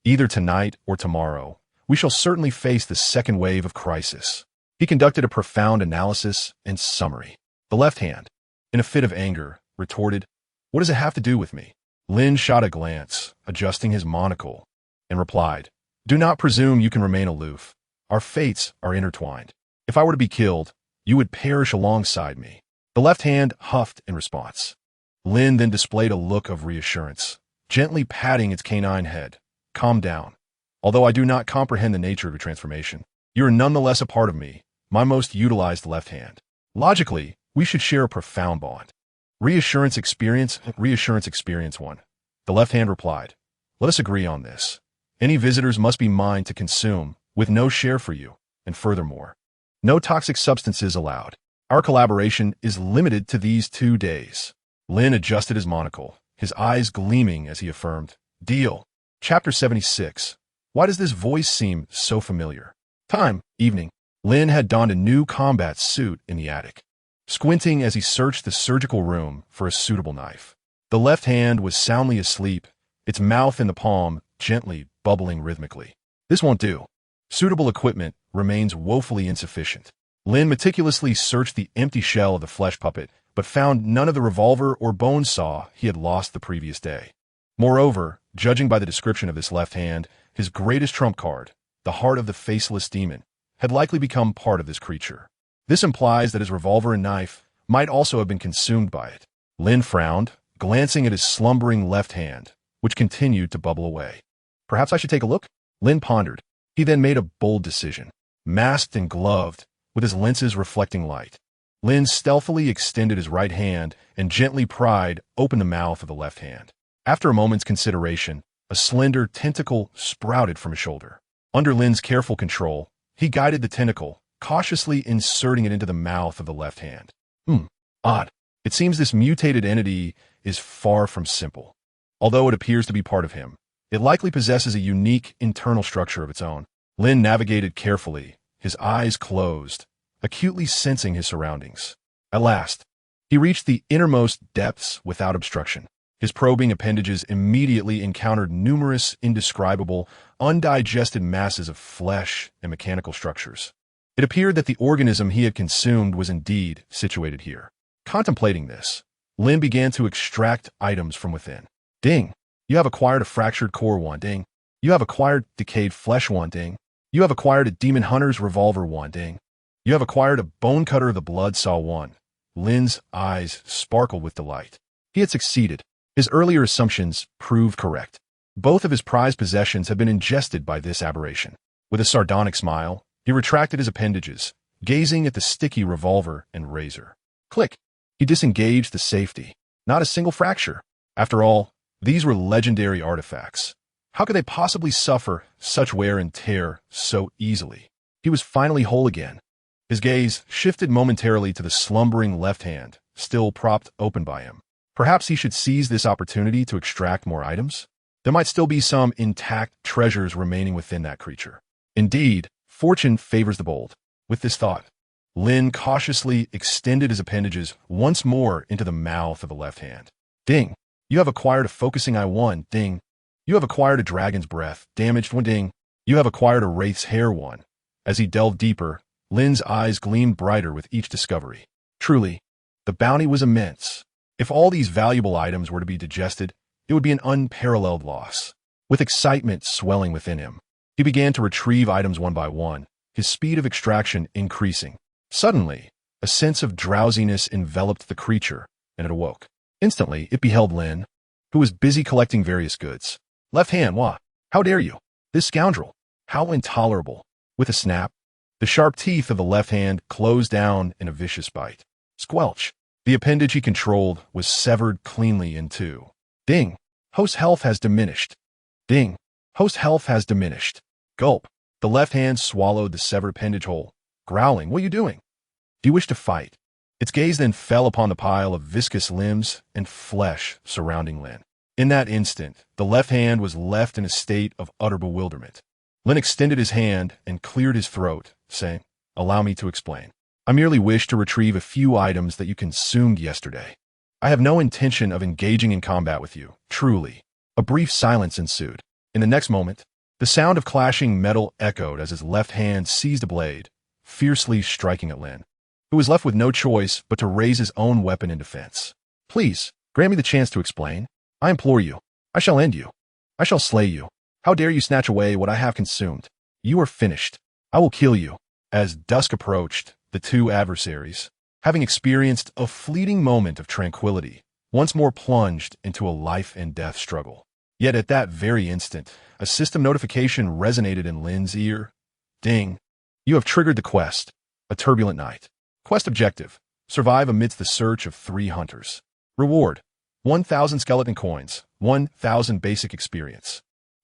either tonight or tomorrow, we shall certainly face the second wave of crisis. He conducted a profound analysis and summary. The left hand, in a fit of anger, retorted, what does it have to do with me? Lin shot a glance, adjusting his monocle, and replied, do not presume you can remain aloof. Our fates are intertwined. If I were to be killed, you would perish alongside me. The left hand huffed in response. Lin then displayed a look of reassurance, gently patting its canine head. Calm down. Although I do not comprehend the nature of your transformation, you are nonetheless a part of me, my most utilized left hand. Logically, we should share a profound bond. Reassurance experience 1. The left hand replied, let us agree on this. Any visitors must be mine to consume, with no share for you, and furthermore, no toxic substances allowed. Our collaboration is limited to these 2 days. Lin adjusted his monocle, his eyes gleaming as he affirmed, deal. Chapter 76. Why does this voice seem so familiar? Time, evening. Lin had donned a new combat suit in the attic, squinting as he searched the surgical room for a suitable knife. The left hand was soundly asleep, its mouth in the palm gently bubbling rhythmically. This won't do. Suitable equipment remains woefully insufficient. Lin meticulously searched the empty shell of the flesh puppet, but found none of the revolver or bone saw he had lost the previous day. Moreover, judging by the description of this left hand, his greatest trump card, the heart of the faceless demon, had likely become part of this creature. This implies that his revolver and knife might also have been consumed by it. Lin frowned, glancing at his slumbering left hand, which continued to bubble away. Perhaps I should take a look? Lin pondered. He then made a bold decision. Masked and gloved, with his lenses reflecting light, Lin stealthily extended his right hand and gently pried open the mouth of the left hand. After a moment's consideration, a slender tentacle sprouted from his shoulder. Under Lin's careful control, he guided the tentacle, cautiously inserting it into the mouth of the left hand. Odd. It seems this mutated entity is far from simple. Although it appears to be part of him, it likely possesses a unique internal structure of its own. Lin navigated carefully, his eyes closed, acutely sensing his surroundings. At last, he reached the innermost depths without obstruction. His probing appendages immediately encountered numerous indescribable, undigested masses of flesh and mechanical structures. It appeared that the organism he had consumed was indeed situated here. Contemplating this, Lin began to extract items from within. Ding! You have acquired a fractured core 1, ding. You have acquired decayed flesh 1, ding. You have acquired a demon hunter's revolver 1, ding. You have acquired a bone cutter of the blood saw 1. Lin's eyes sparkled with delight. He had succeeded. His earlier assumptions proved correct. Both of his prized possessions had been ingested by this aberration. With a sardonic smile, he retracted his appendages, gazing at the sticky revolver and razor. Click! He disengaged the safety. Not a single fracture. After all, these were legendary artifacts. How could they possibly suffer such wear and tear so easily? He was finally whole again. His gaze shifted momentarily to the slumbering left hand, still propped open by him. Perhaps he should seize this opportunity to extract more items? There might still be some intact treasures remaining within that creature. Indeed, fortune favors the bold. With this thought, Lin cautiously extended his appendages once more into the mouth of the left hand. Ding! You have acquired a focusing eye 1, ding. You have acquired a dragon's breath, damaged 1, ding. You have acquired a wraith's hair 1. As he delved deeper, Lin's eyes gleamed brighter with each discovery. Truly, the bounty was immense. If all these valuable items were to be digested, it would be an unparalleled loss. With excitement swelling within him, he began to retrieve items one by one, his speed of extraction increasing. Suddenly, A sense of drowsiness enveloped the creature, and it awoke. Instantly, it beheld Lin, who was busy collecting various goods. Left hand, wah! How dare you? This scoundrel! How intolerable! With a snap, the sharp teeth of the left hand closed down in a vicious bite. Squelch! The appendage he controlled was severed cleanly in two. Ding! Host's health has diminished. Ding! Host's health has diminished. Gulp! The left hand swallowed the severed appendage whole, growling, "What are you doing? Do you wish to fight?" Its gaze then fell upon the pile of viscous limbs and flesh surrounding Lin. In that instant, the left hand was left in a state of utter bewilderment. Lin extended his hand and cleared his throat, saying, "Allow me to explain. I merely wish to retrieve a few items that you consumed yesterday. I have no intention of engaging in combat with you, truly." A brief silence ensued. In the next moment, the sound of clashing metal echoed as his left hand seized a blade, fiercely striking at Lin, who was left with no choice but to raise his own weapon in defense. "Please, grant me the chance to explain. I implore you. I shall end you. I shall slay you. How dare you snatch away what I have consumed? You are finished. I will kill you." As dusk approached, the two adversaries, having experienced a fleeting moment of tranquility, once more plunged into a life-and-death struggle. Yet at that very instant, a system notification resonated in Lin's ear. Ding! You have triggered the quest. A turbulent night. Quest objective: survive amidst the search of 3 hunters. Reward: 1,000 skeleton coins, 1,000 basic experience.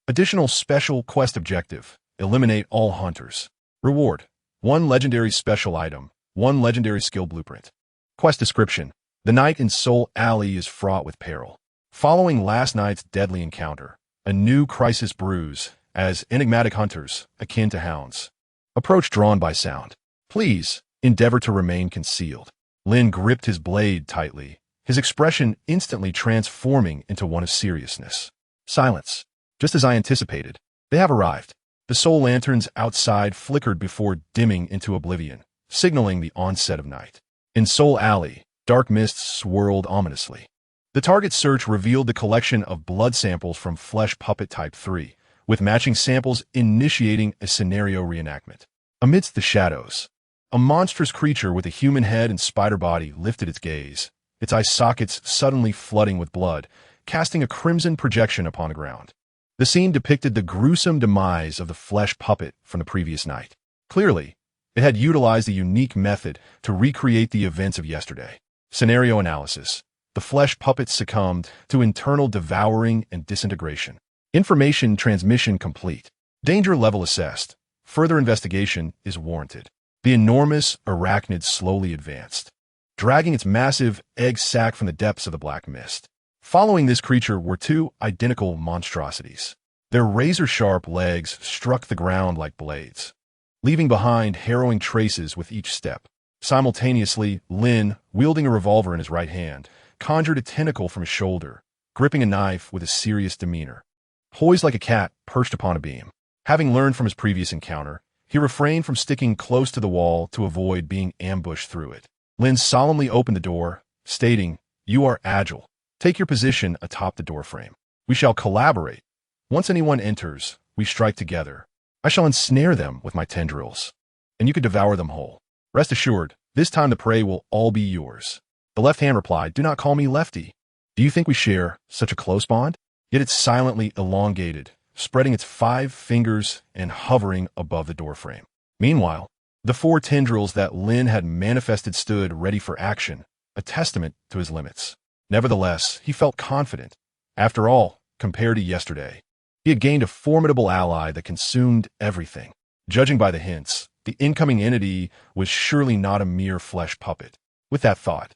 Additional special quest objective: eliminate all hunters. Reward: 1 legendary special item, 1 legendary skill blueprint. Quest description: the night in Soul Alley is fraught with peril. Following last night's deadly encounter, a new crisis brews as enigmatic hunters, akin to hounds, approach drawn by sound. Please endeavor to remain concealed. Lin gripped his blade tightly, his expression instantly transforming into one of seriousness. Silence. Just as I anticipated, they have arrived. The soul lanterns outside flickered before dimming into oblivion, signaling the onset of night. In Soul Alley, dark mists swirled ominously. The target search revealed the collection of blood samples from Flesh Puppet Type 3, with matching samples initiating a scenario reenactment. Amidst the shadows, a monstrous creature with a human head and spider body lifted its gaze, its eye sockets suddenly flooding with blood, casting a crimson projection upon the ground. The scene depicted the gruesome demise of the flesh puppet from the previous night. Clearly, it had utilized a unique method to recreate the events of yesterday. Scenario analysis. The flesh puppet succumbed to internal devouring and disintegration. Information transmission complete. Danger level assessed. Further investigation is warranted. The enormous arachnid slowly advanced, dragging its massive egg sac from the depths of the black mist. Following this creature were 2 identical monstrosities. Their razor-sharp legs struck the ground like blades, leaving behind harrowing traces with each step. Simultaneously, Lin, wielding a revolver in his right hand, conjured a tentacle from his shoulder, gripping a knife with a serious demeanor. Poised like a cat perched upon a beam. Having learned from his previous encounter, he refrained from sticking close to the wall to avoid being ambushed through it. Lin solemnly opened the door, stating, "You are agile. Take your position atop the doorframe. We shall collaborate. Once anyone enters, we strike together. I shall ensnare them with my tendrils, and you could devour them whole. Rest assured, this time the prey will all be yours." The left hand replied, "Do not call me Lefty. Do you think we share such a close bond?" Yet it silently elongated, spreading its 5 fingers and hovering above the doorframe. Meanwhile, the 4 tendrils that Lin had manifested stood ready for action, a testament to his limits. Nevertheless, he felt confident. After all, compared to yesterday, he had gained a formidable ally that consumed everything. Judging by the hints, the incoming entity was surely not a mere flesh puppet. With that thought,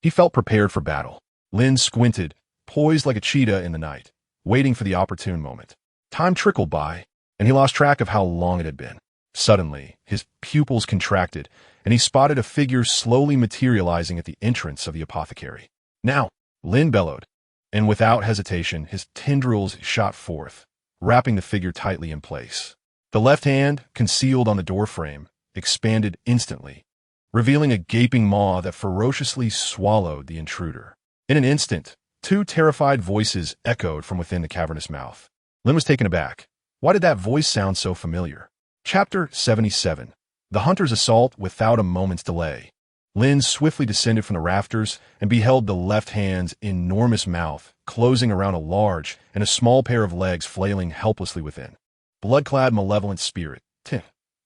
he felt prepared for battle. Lin squinted, poised like a cheetah in the night, waiting for the opportune moment. Time trickled by, and he lost track of how long it had been. Suddenly, his pupils contracted, and he spotted a figure slowly materializing at the entrance of the apothecary. "Now!" Lin bellowed, and without hesitation, his tendrils shot forth, wrapping the figure tightly in place. The left hand, concealed on the doorframe, expanded instantly, revealing a gaping maw that ferociously swallowed the intruder. In an instant, 2 terrified voices echoed from within the cavernous mouth. Lin was taken aback. Why did that voice sound so familiar? Chapter 77. The Hunter's Assault Without a Moment's Delay. Lin swiftly descended from the rafters and beheld the left hand's enormous mouth closing around a large and a small pair of legs flailing helplessly within. Blood-clad malevolent spirit. 10.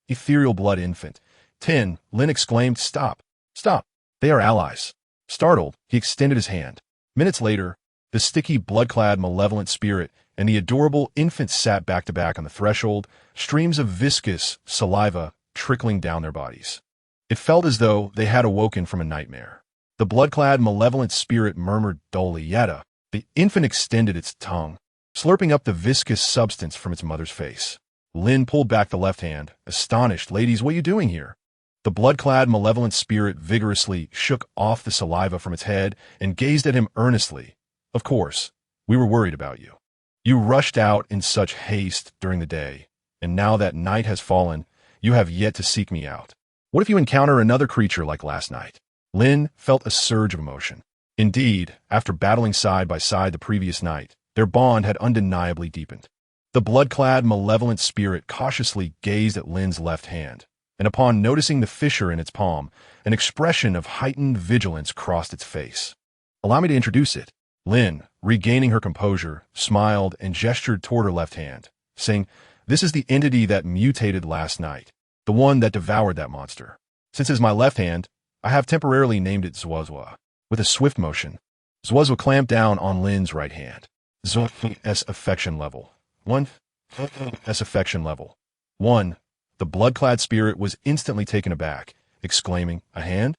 Ethereal blood infant. 10. Lin exclaimed, "Stop! Stop! They are allies." Startled, he extended his hand. Minutes later, the sticky blood-clad malevolent spirit and the adorable infant sat back to back on the threshold, streams of viscous saliva trickling down their bodies. It felt as though they had awoken from a nightmare. The blood-clad malevolent spirit murmured dully, "Yetta." The infant extended its tongue, slurping up the viscous substance from its mother's face. Lin pulled back the left hand, astonished. "Ladies, what are you doing here?" The blood-clad malevolent spirit vigorously shook off the saliva from its head and gazed at him earnestly. "Of course, we were worried about you. You rushed out in such haste during the day, and now that night has fallen, you have yet to seek me out. What if you encounter another creature like last night?" Lin felt a surge of emotion. Indeed, after battling side by side the previous night, their bond had undeniably deepened. The blood-clad malevolent spirit cautiously gazed at Lin's left hand, and upon noticing the fissure in its palm, an expression of heightened vigilance crossed its face. "Allow me to introduce it." Lin, regaining her composure, smiled and gestured toward her left hand, saying, "This is the entity that mutated last night, the one that devoured that monster. Since it is my left hand, I have temporarily named it Zwazwa." With a swift motion, Zwazwa clamped down on Lin's right hand. Zwazwa's affection level. 1. S affection level. 1. The blood-clad spirit was instantly taken aback, exclaiming, "A hand?"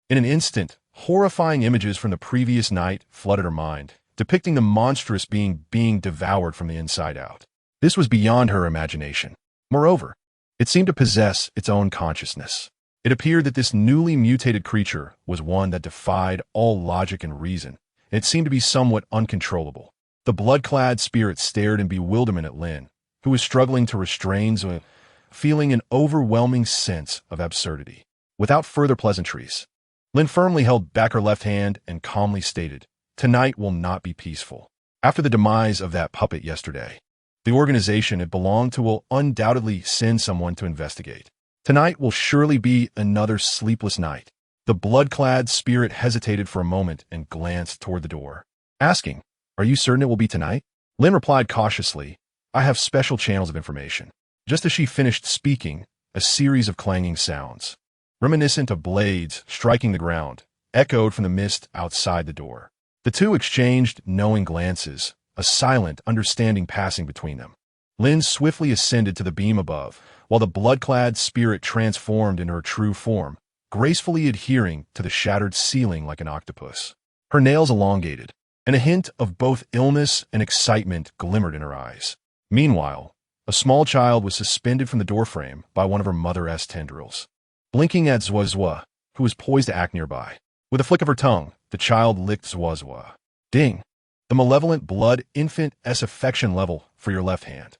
In an instant, horrifying images from the previous night flooded her mind, depicting the monstrous being devoured from the inside out. This was beyond her imagination. Moreover, it seemed to possess its own consciousness. It appeared that this newly mutated creature was one that defied all logic and reason, and it seemed to be somewhat uncontrollable. The blood-clad spirit stared in bewilderment at Lin, who was struggling to restrain feeling an overwhelming sense of absurdity. Without further pleasantries, Lin firmly held back her left hand and calmly stated, "Tonight will not be peaceful. After the demise of that puppet yesterday, the organization it belonged to will undoubtedly send someone to investigate. Tonight will surely be another sleepless night." The blood-clad spirit hesitated for a moment and glanced toward the door, asking, "Are you certain it will be tonight?" Lin replied cautiously, "I have special channels of information." Just as she finished speaking, a series of clanging sounds, reminiscent of blades striking the ground, echoed from the mist outside the door. The two exchanged knowing glances, a silent understanding passing between them. Lin swiftly ascended to the beam above, while the blood-clad spirit transformed into her true form, gracefully adhering to the shattered ceiling like an octopus. Her nails elongated, and a hint of both illness and excitement glimmered in her eyes. Meanwhile, a small child was suspended from the doorframe by one of her mother-s tendrils, blinking at Zwazwa, who was poised to act nearby. With a flick of her tongue, the child licked Zwazwa. "Ding! The malevolent blood infant S affection level for your left hand."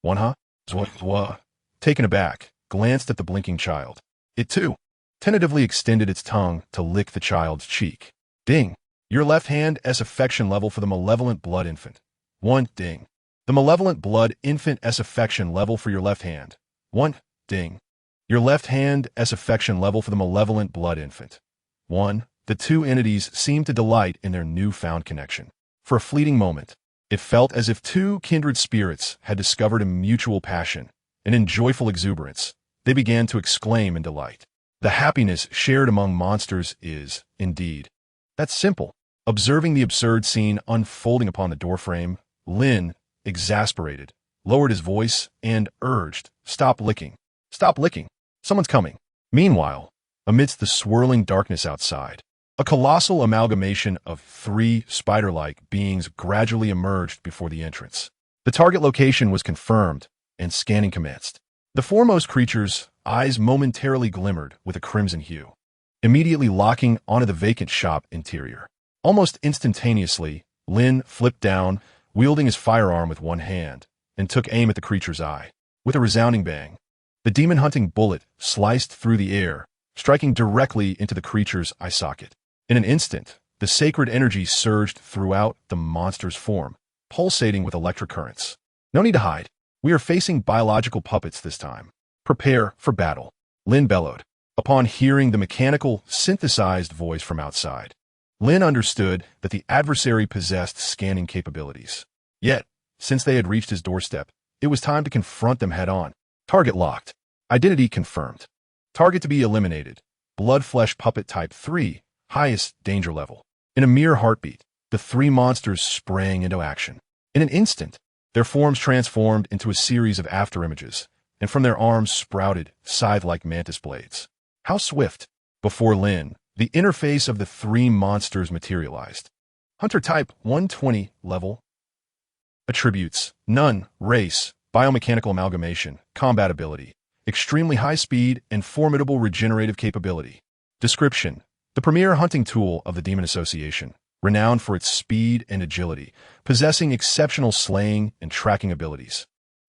"One, huh?" Zwazwa, taken aback, glanced at the blinking child. It, too, tentatively extended its tongue to lick the child's cheek. "Ding! Your left hand S affection level for the malevolent blood infant." 1. Ding. The malevolent blood infant S affection level for your left hand. 1. Ding. Your left hand S affection level for the malevolent blood infant. 1. The two entities seemed to delight in their newfound connection. For a fleeting moment, it felt as if two kindred spirits had discovered a mutual passion, and in joyful exuberance, they began to exclaim in delight. The happiness shared among monsters is, indeed, that simple. Observing the absurd scene unfolding upon the doorframe, Lin, exasperated, lowered his voice and urged, "Stop licking. Stop licking. Someone's coming." Meanwhile, amidst the swirling darkness outside, a colossal amalgamation of three spider-like beings gradually emerged before the entrance. The target location was confirmed, and scanning commenced. The foremost creature's eyes momentarily glimmered with a crimson hue, immediately locking onto the vacant shop interior. Almost instantaneously, Lin flipped down, wielding his firearm with one hand, and took aim at the creature's eye. With a resounding bang, the demon-hunting bullet sliced through the air, striking directly into the creature's eye socket. In an instant, the sacred energy surged throughout the monster's form, pulsating with electric currents. "No need to hide. We are facing biological puppets this time. Prepare for battle," Lin bellowed. Upon hearing the mechanical, synthesized voice from outside, Lin understood that the adversary possessed scanning capabilities. Yet, since they had reached his doorstep, it was time to confront them head-on. Target locked. Identity confirmed. Target to be eliminated. Blood Flesh Puppet Type 3, highest danger level. In a mere heartbeat, the three monsters sprang into action. In an instant, their forms transformed into a series of afterimages, and from their arms sprouted scythe-like mantis blades. How swift! Before Lin, the interface of the three monsters materialized. Hunter Type 120 level. Attributes: none, race, biomechanical amalgamation, combat ability, extremely high speed, and formidable regenerative capability. Description: the premier hunting tool of the Demon Association, renowned for its speed and agility, possessing exceptional slaying and tracking abilities.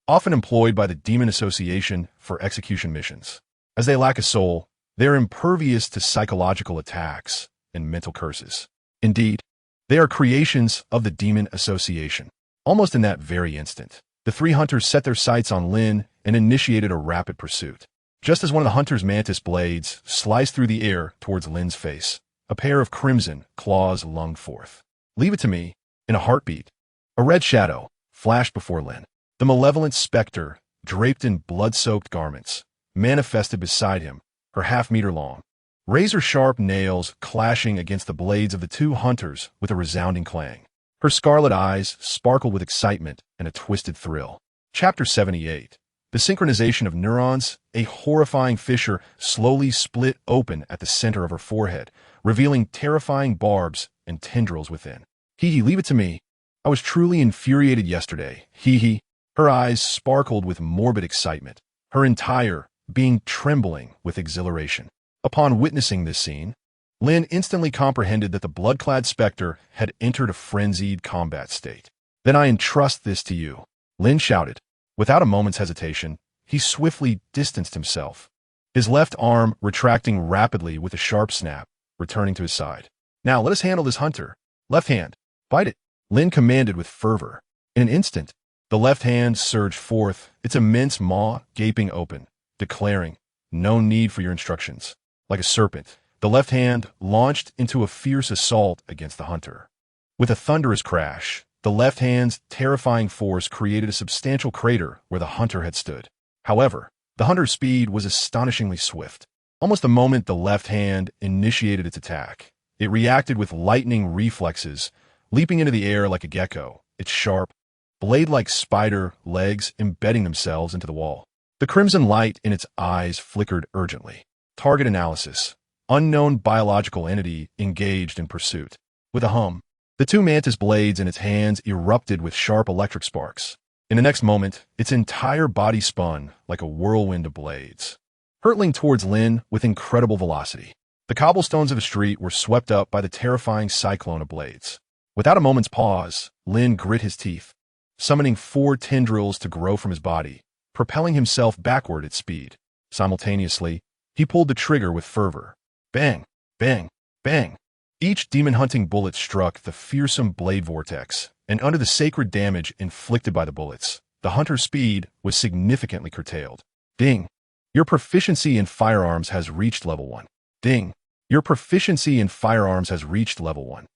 Often employed by the Demon Association for execution missions. As they lack a soul, they are impervious to psychological attacks and mental curses. Indeed, they are creations of the Demon Association. Almost in that very instant, the three hunters set their sights on Lin and initiated a rapid pursuit. Just as one of the hunter's mantis blades sliced through the air towards Lin's face, a pair of crimson claws lunged forth. "Leave it to me." In a heartbeat, a red shadow flashed before Lin. The malevolent specter, draped in blood-soaked garments, manifested beside him, her half-meter long. Razor-sharp nails clashing against the blades of the two hunters with a resounding clang. Her scarlet eyes sparkled with excitement and a twisted thrill. Chapter 78. The synchronization of neurons. A horrifying fissure slowly split open at the center of her forehead, revealing terrifying barbs and tendrils within. "Hee, leave it to me. I was truly infuriated yesterday. Hee." Her eyes sparkled with morbid excitement, her entire being trembling with exhilaration. Upon witnessing this scene, Lin instantly comprehended that the blood-clad specter had entered a frenzied combat state. "Then I entrust this to you," Lin shouted. Without a moment's hesitation, he swiftly distanced himself, his left arm retracting rapidly with a sharp snap, returning to his side. "Now let us handle this hunter. Left hand, bite it," Lin commanded with fervor. In an instant, the left hand surged forth, its immense maw gaping open, declaring, "No need for your instructions." Like a serpent, the left hand launched into a fierce assault against the hunter. With a thunderous crash, the left hand's terrifying force created a substantial crater where the hunter had stood. However, the hunter's speed was astonishingly swift. Almost the moment the left hand initiated its attack, it reacted with lightning reflexes, leaping into the air like a gecko, its sharp, blade-like spider legs embedding themselves into the wall. The crimson light in its eyes flickered urgently. Target analysis. Unknown biological entity engaged in pursuit. With a hum, the two mantis blades in its hands erupted with sharp electric sparks. In the next moment, its entire body spun like a whirlwind of blades, hurtling towards Lin with incredible velocity. The cobblestones of the street were swept up by the terrifying cyclone of blades. Without a moment's pause, Lin grit his teeth, summoning 4 tendrils to grow from his body, propelling himself backward at speed. Simultaneously, he pulled the trigger with fervor. Bang, bang, bang. Each demon-hunting bullet struck the fearsome blade vortex, and under the sacred damage inflicted by the bullets, the hunter's speed was significantly curtailed. Ding. Your proficiency in firearms has reached level 1. Ding. Your proficiency in firearms has reached level 1.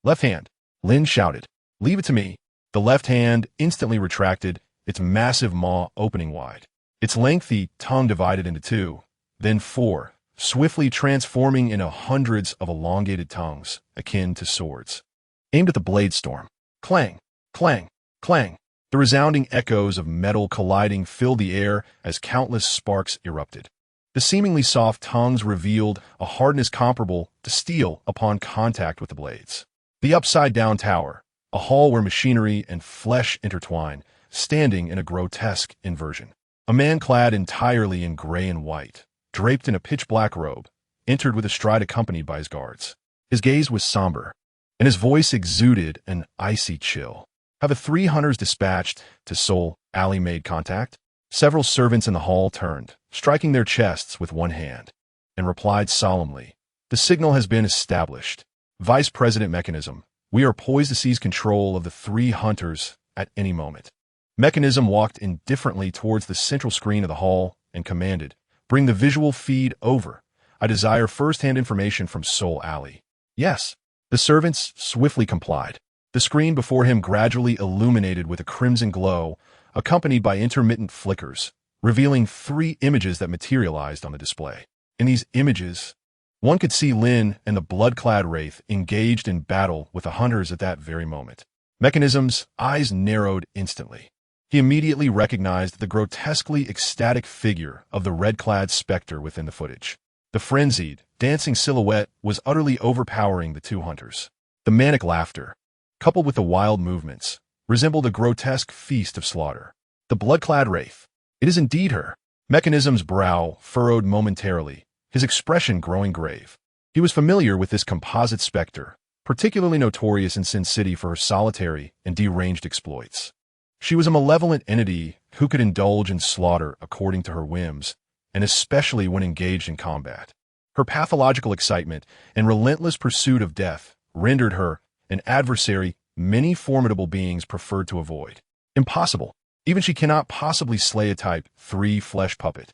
Left hand, Lin shouted. "Leave it to me." The left hand instantly retracted, its massive maw opening wide. Its lengthy tongue divided into 2, then 4, swiftly transforming into hundreds of elongated tongues, akin to swords, aimed at the blade storm. Clang, clang, clang. The resounding echoes of metal colliding filled the air as countless sparks erupted. The seemingly soft tongues revealed a hardness comparable to steel upon contact with the blades. The upside-down tower, a hall where machinery and flesh intertwine, standing in a grotesque inversion. A man clad entirely in gray and white, draped in a pitch-black robe, entered with a stride accompanied by his guards. His gaze was somber, and his voice exuded an icy chill. "Have the 3 hunters dispatched to Seoul Alley made contact?" Several servants in the hall turned, striking their chests with one hand, and replied solemnly, "The signal has been established. Vice President Mechanism, we are poised to seize control of the 3 hunters at any moment." Mechanism walked indifferently towards the central screen of the hall and commanded, "Bring the visual feed over. I desire first-hand information from Soul Alley. Yes. The servants swiftly complied. The screen before him gradually illuminated with a crimson glow, accompanied by intermittent flickers, revealing 3 images that materialized on the display. In these images, one could see Lin and the blood-clad wraith engaged in battle with the hunters at that very moment. Mechanism's eyes narrowed instantly. He immediately recognized the grotesquely ecstatic figure of the red-clad specter within the footage. The frenzied, dancing silhouette was utterly overpowering the 2 hunters. The manic laughter, coupled with the wild movements, resembled a grotesque feast of slaughter. The blood-clad wraith. It is indeed her. Mechanism's brow furrowed momentarily, his expression growing grave. He was familiar with this composite specter, particularly notorious in Sin City for her solitary and deranged exploits. She was a malevolent entity who could indulge in slaughter according to her whims, and especially when engaged in combat. Her pathological excitement and relentless pursuit of death rendered her an adversary many formidable beings preferred to avoid. Impossible. Even she cannot possibly slay a Type 3 flesh puppet.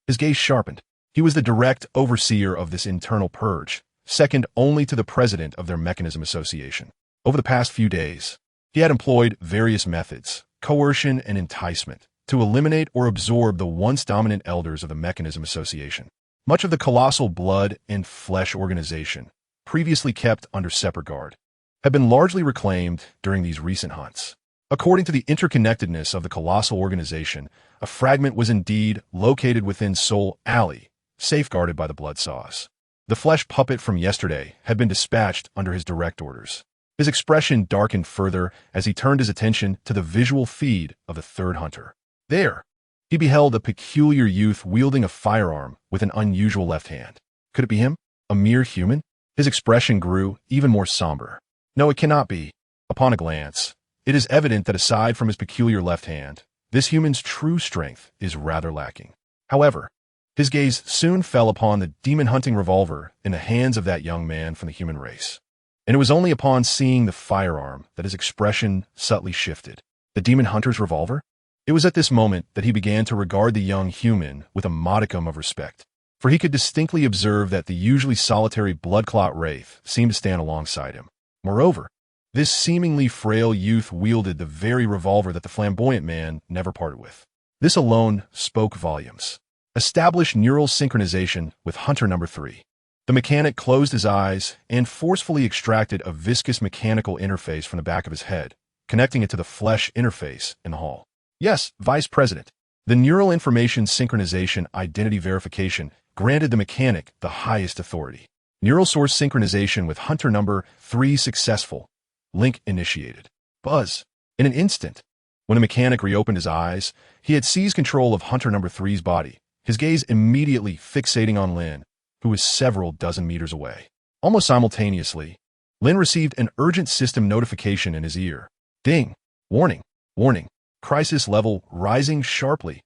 His gaze sharpened. He was the direct overseer of this internal purge, second only to the president of their Mechanism Association. Over the past few days, he had employed various methods, coercion and enticement, to eliminate or absorb the once dominant elders of the Mechanism Association. Much of the colossal blood and flesh organization, previously kept under separate guard, had been largely reclaimed during these recent hunts. According to the interconnectedness of the colossal organization, a fragment was indeed located within Soul Alley, safeguarded by the bloodsaws. The flesh puppet from yesterday had been dispatched under his direct orders. His expression darkened further as he turned his attention to the visual feed of the 3rd hunter. There, he beheld a peculiar youth wielding a firearm with an unusual left hand. Could it be him? A mere human? His expression grew even more somber. No, it cannot be. Upon a glance, it is evident that aside from his peculiar left hand, this human's true strength is rather lacking. However, his gaze soon fell upon the demon-hunting revolver in the hands of that young man from the human race. And it was only upon seeing the firearm that his expression subtly shifted. The demon hunter's revolver? It was at this moment that he began to regard the young human with a modicum of respect, for he could distinctly observe that the usually solitary blood-clot wraith seemed to stand alongside him. Moreover, this seemingly frail youth wielded the very revolver that the flamboyant man never parted with. This alone spoke volumes. Establish neural synchronization with hunter number 3. The mechanic closed his eyes and forcefully extracted a viscous mechanical interface from the back of his head, connecting it to the flesh interface in the hall. Yes, Vice President. The neural information synchronization identity verification granted the mechanic the highest authority. Neural source synchronization with hunter number 3 successful. Link initiated. Buzz. In an instant, when the mechanic reopened his eyes, he had seized control of hunter number 3's body, his gaze immediately fixating on Lin, who was several dozen meters away. Almost simultaneously, Lin received an urgent system notification in his ear. Ding. Warning. Warning. Crisis level rising sharply.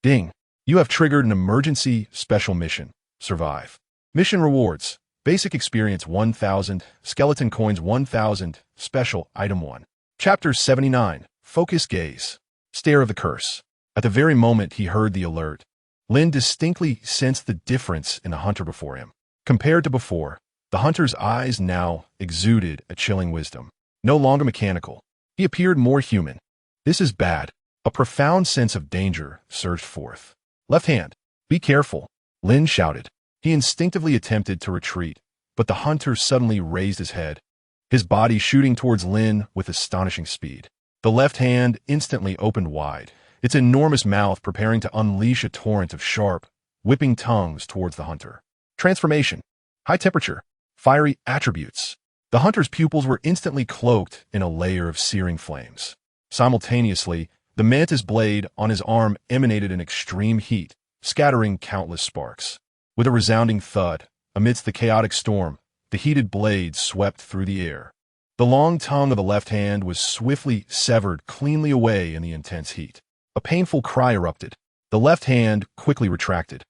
Ding. You have triggered an emergency special mission. Survive. Mission rewards. Basic experience 1000, skeleton coins 1000, special item 1. Chapter 79, Focus Gaze. Stare of the Curse. At the very moment he heard the alert, Lin distinctly sensed the difference in the hunter before him. Compared to before, the hunter's eyes now exuded a chilling wisdom. No longer mechanical. He appeared more human. This is bad. A profound sense of danger surged forth. Left hand. Be careful, Lin shouted. He instinctively attempted to retreat, but the hunter suddenly raised his head, his body shooting towards Lin with astonishing speed. The left hand instantly opened wide, its enormous mouth preparing to unleash a torrent of sharp, whipping tongues towards the hunter. Transformation. High temperature. Fiery attributes. The hunter's pupils were instantly cloaked in a layer of searing flames. Simultaneously, the mantis blade on his arm emanated an extreme heat, scattering countless sparks. With a resounding thud, amidst the chaotic storm, the heated blade swept through the air. The long tongue of the left hand was swiftly severed cleanly away in the intense heat. A painful cry erupted. The left hand quickly retracted,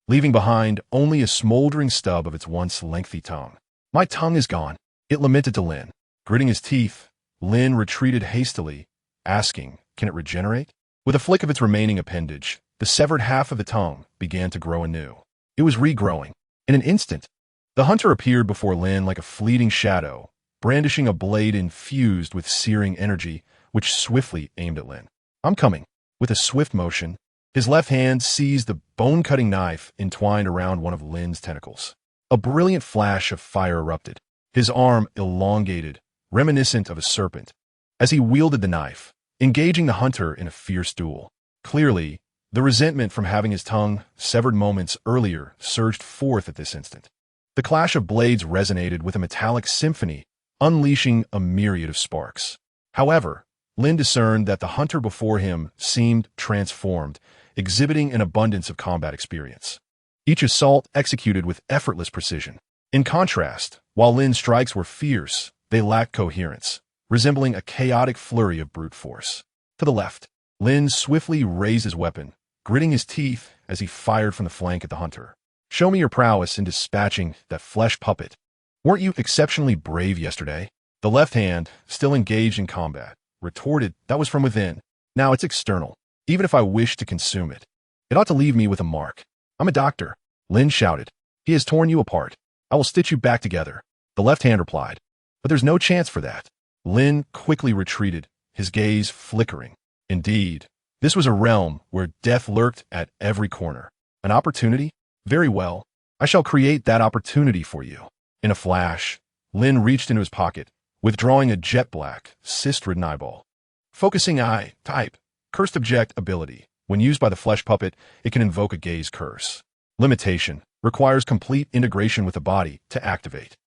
leaving behind only a smoldering stub of its once lengthy tongue. My tongue is gone, it lamented to Lin. Gritting his teeth, Lin retreated hastily, asking, can it regenerate? With a flick of its remaining appendage, the severed half of the tongue began to grow anew. It was regrowing. In an instant, the hunter appeared before Lin like a fleeting shadow, brandishing a blade infused with searing energy, which swiftly aimed at Lin. "I'm coming." With a swift motion, his left hand seized the bone-cutting knife entwined around one of Lin's tentacles. A brilliant flash of fire erupted, his arm elongated, reminiscent of a serpent, as he wielded the knife, engaging the hunter in a fierce duel. Clearly, the resentment from having his tongue severed moments earlier surged forth at this instant. The clash of blades resonated with a metallic symphony, unleashing a myriad of sparks. However, Lin discerned that the hunter before him seemed transformed, exhibiting an abundance of combat experience. Each assault executed with effortless precision. In contrast, while Lin's strikes were fierce, they lacked coherence, resembling a chaotic flurry of brute force. To the left, Lin swiftly raised his weapon, gritting his teeth as he fired from the flank at the hunter. "Show me your prowess in dispatching that flesh puppet. Weren't you exceptionally brave yesterday?" The left hand, still engaged in combat, retorted, "That was from within. Now it's external. Even if I wish to consume it, it ought to leave me with a mark. I'm a doctor." Lin shouted. "He has torn you apart. I will stitch you back together." The left hand replied, "But there's no chance for that." Lin quickly retreated, his gaze flickering. Indeed, this was a realm where death lurked at every corner. An opportunity? Very well. I shall create that opportunity for you. In a flash, Lin reached into his pocket, withdrawing a jet-black, cyst-ridden eyeball. Focusing eye, type, cursed object ability. When used by the flesh puppet, it can invoke a gaze curse. Limitation: requires complete integration with the body to activate.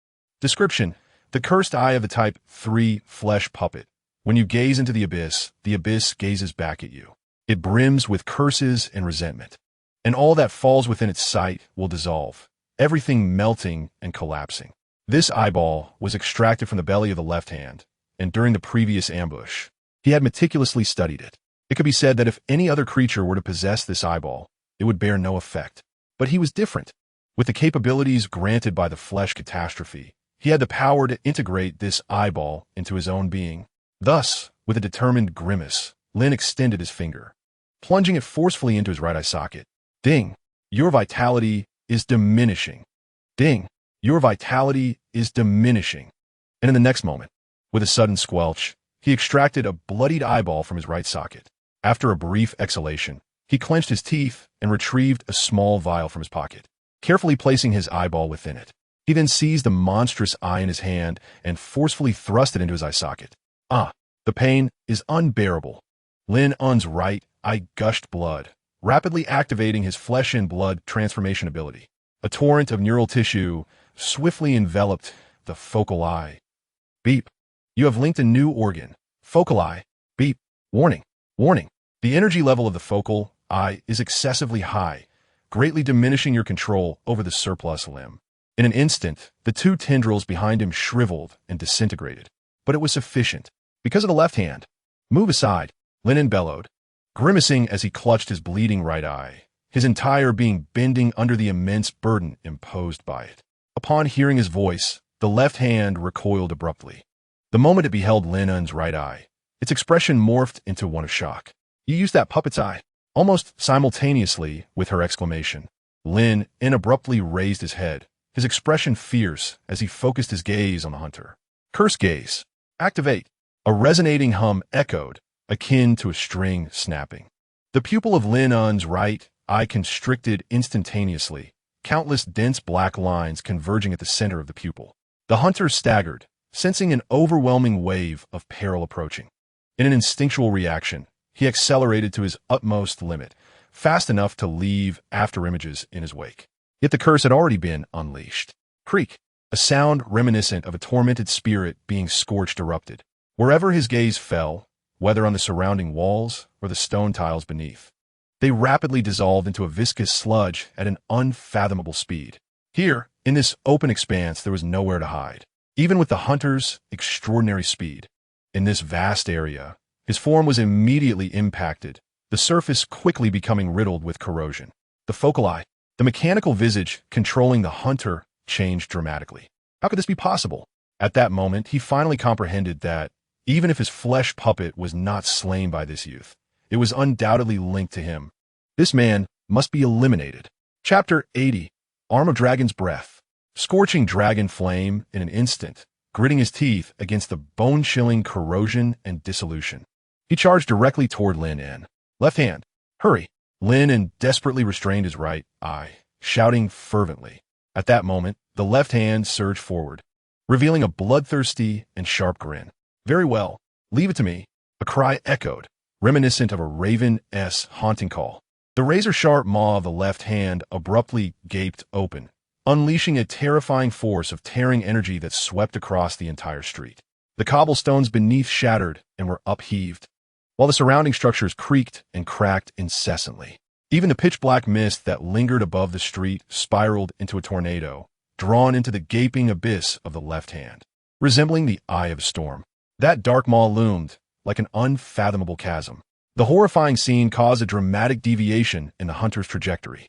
Description: the cursed eye of the type 3 flesh puppet. When you gaze into the abyss gazes back at you. It brims with curses and resentment. And all that falls within its sight will dissolve, everything melting and collapsing. This eyeball was extracted from the belly of the left hand, and during the previous ambush, he had meticulously studied it. It could be said that if any other creature were to possess this eyeball, it would bear no effect. But he was different. With the capabilities granted by the flesh catastrophe, he had the power to integrate this eyeball into his own being. Thus, with a determined grimace, Lin extended his finger, plunging it forcefully into his right eye socket. "Ding! Your vitality is diminishing. Ding! Your vitality is diminishing." And in the next moment, with a sudden squelch, he extracted a bloodied eyeball from his right socket. After a brief exhalation, he clenched his teeth and retrieved a small vial from his pocket, carefully placing his eyeball within it. He then seized the monstrous eye in his hand and forcefully thrust it into his eye socket. The pain is unbearable. Lin Yun's right eye gushed blood, rapidly activating his flesh and blood transformation ability. A torrent of neural tissue swiftly enveloped the focal eye. Beep. You have linked a new organ. Focal eye. Beep. Warning. Warning. The energy level of the focal eye is excessively high, greatly diminishing your control over the surplus limb. In an instant, the two tendrils behind him shriveled and disintegrated. But it was sufficient. Because of the left hand. "Move aside," Lin bellowed, grimacing as he clutched his bleeding right eye, his entire being bending under the immense burden imposed by it. Upon hearing his voice, the left hand recoiled abruptly. The moment it beheld Lin Yun's right eye, its expression morphed into one of shock. "You used that puppet's eye." Almost simultaneously with her exclamation, Lin Yun abruptly raised his head, his expression fierce as he focused his gaze on the hunter. "Curse gaze. Activate." A resonating hum echoed, akin to a string snapping. The pupil of Lin Yun's right eye constricted instantaneously, countless dense black lines converging at the center of the pupil. The hunter staggered, sensing an overwhelming wave of peril approaching. In an instinctual reaction, he accelerated to his utmost limit, fast enough to leave afterimages in his wake. Yet the curse had already been unleashed. Creak! A sound reminiscent of a tormented spirit being scorched erupted. Wherever his gaze fell, whether on the surrounding walls or the stone tiles beneath, they rapidly dissolved into a viscous sludge at an unfathomable speed. Here, in this open expanse, there was nowhere to hide, even with the hunter's extraordinary speed. In this vast area, his form was immediately impacted, the surface quickly becoming riddled with corrosion. The focal eye, the mechanical visage controlling the hunter, changed dramatically. How could this be possible? At that moment, he finally comprehended that, even if his flesh puppet was not slain by this youth, it was undoubtedly linked to him. This man must be eliminated. Chapter 80. arm of dragon's breath, scorching dragon flame in an instant, gritting his teeth against the bone-chilling corrosion and dissolution. He charged directly toward Lin Yun. Left hand. Hurry! Lin Yun desperately restrained his right eye, shouting fervently. At that moment, the left hand surged forward, revealing a bloodthirsty and sharp grin. Very well. Leave it to me. A cry echoed, reminiscent of a raven's haunting call. The razor-sharp maw of the left hand abruptly gaped open, unleashing a terrifying force of tearing energy that swept across the entire street. The cobblestones beneath shattered and were upheaved, while the surrounding structures creaked and cracked incessantly. Even the pitch-black mist that lingered above the street spiraled into a tornado, drawn into the gaping abyss of the left hand. Resembling the eye of a storm, that dark maw loomed like an unfathomable chasm. The horrifying scene caused a dramatic deviation in the hunter's trajectory.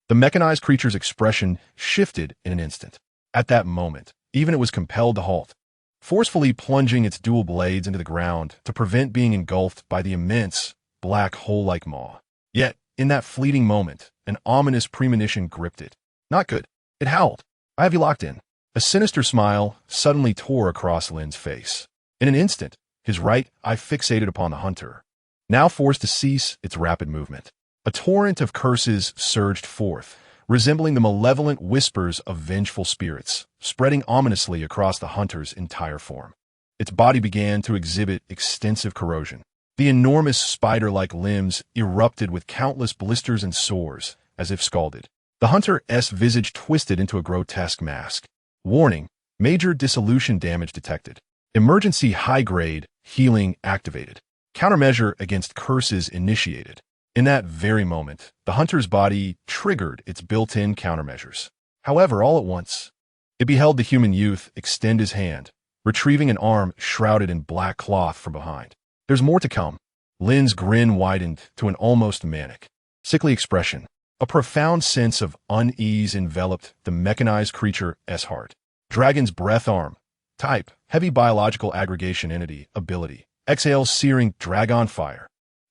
The mechanized creature's expression shifted in an instant. At that moment, even it was compelled to halt, forcefully plunging its dual blades into the ground to prevent being engulfed by the immense, black hole-like maw. Yet, in that fleeting moment, an ominous premonition gripped it. Not good. It howled. I have you locked in. A sinister smile suddenly tore across Lin's face. In an instant, his right eye fixated upon the hunter, now forced to cease its rapid movement. A torrent of curses surged forth, resembling the malevolent whispers of vengeful spirits, spreading ominously across the hunter's entire form. Its body began to exhibit extensive corrosion. The enormous spider-like limbs erupted with countless blisters and sores, as if scalded. The hunter's visage twisted into a grotesque mask. Warning: major dissolution damage detected. Emergency high-grade healing activated. Countermeasure against curses initiated. In that very moment, the hunter's body triggered its built-in countermeasures. However, all at once, it beheld the human youth extend his hand, retrieving an arm shrouded in black cloth from behind. There's more to come. Lin's grin widened to an almost manic, sickly expression. A profound sense of unease enveloped the mechanized creature's heart. Dragon's breath arm. Type: heavy biological aggregation entity. Ability: exhale searing dragon fire.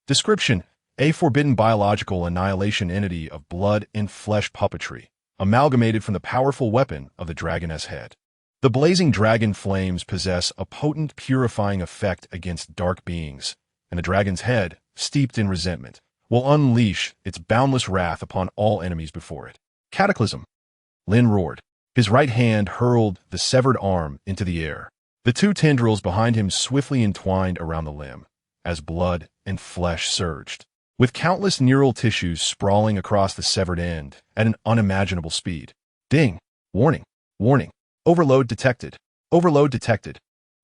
Description: a forbidden biological annihilation entity of blood and flesh puppetry, amalgamated from the powerful weapon of the dragon's head. The blazing dragon flames possess a potent purifying effect against dark beings, and the dragon's head, steeped in resentment, will unleash its boundless wrath upon all enemies before it. Cataclysm! Lin roared. His right hand hurled the severed arm into the air. The two tendrils behind him swiftly entwined around the limb, as blood and flesh surged, with countless neural tissues sprawling across the severed end at an unimaginable speed. Ding! Warning! Warning! Overload detected! Overload detected!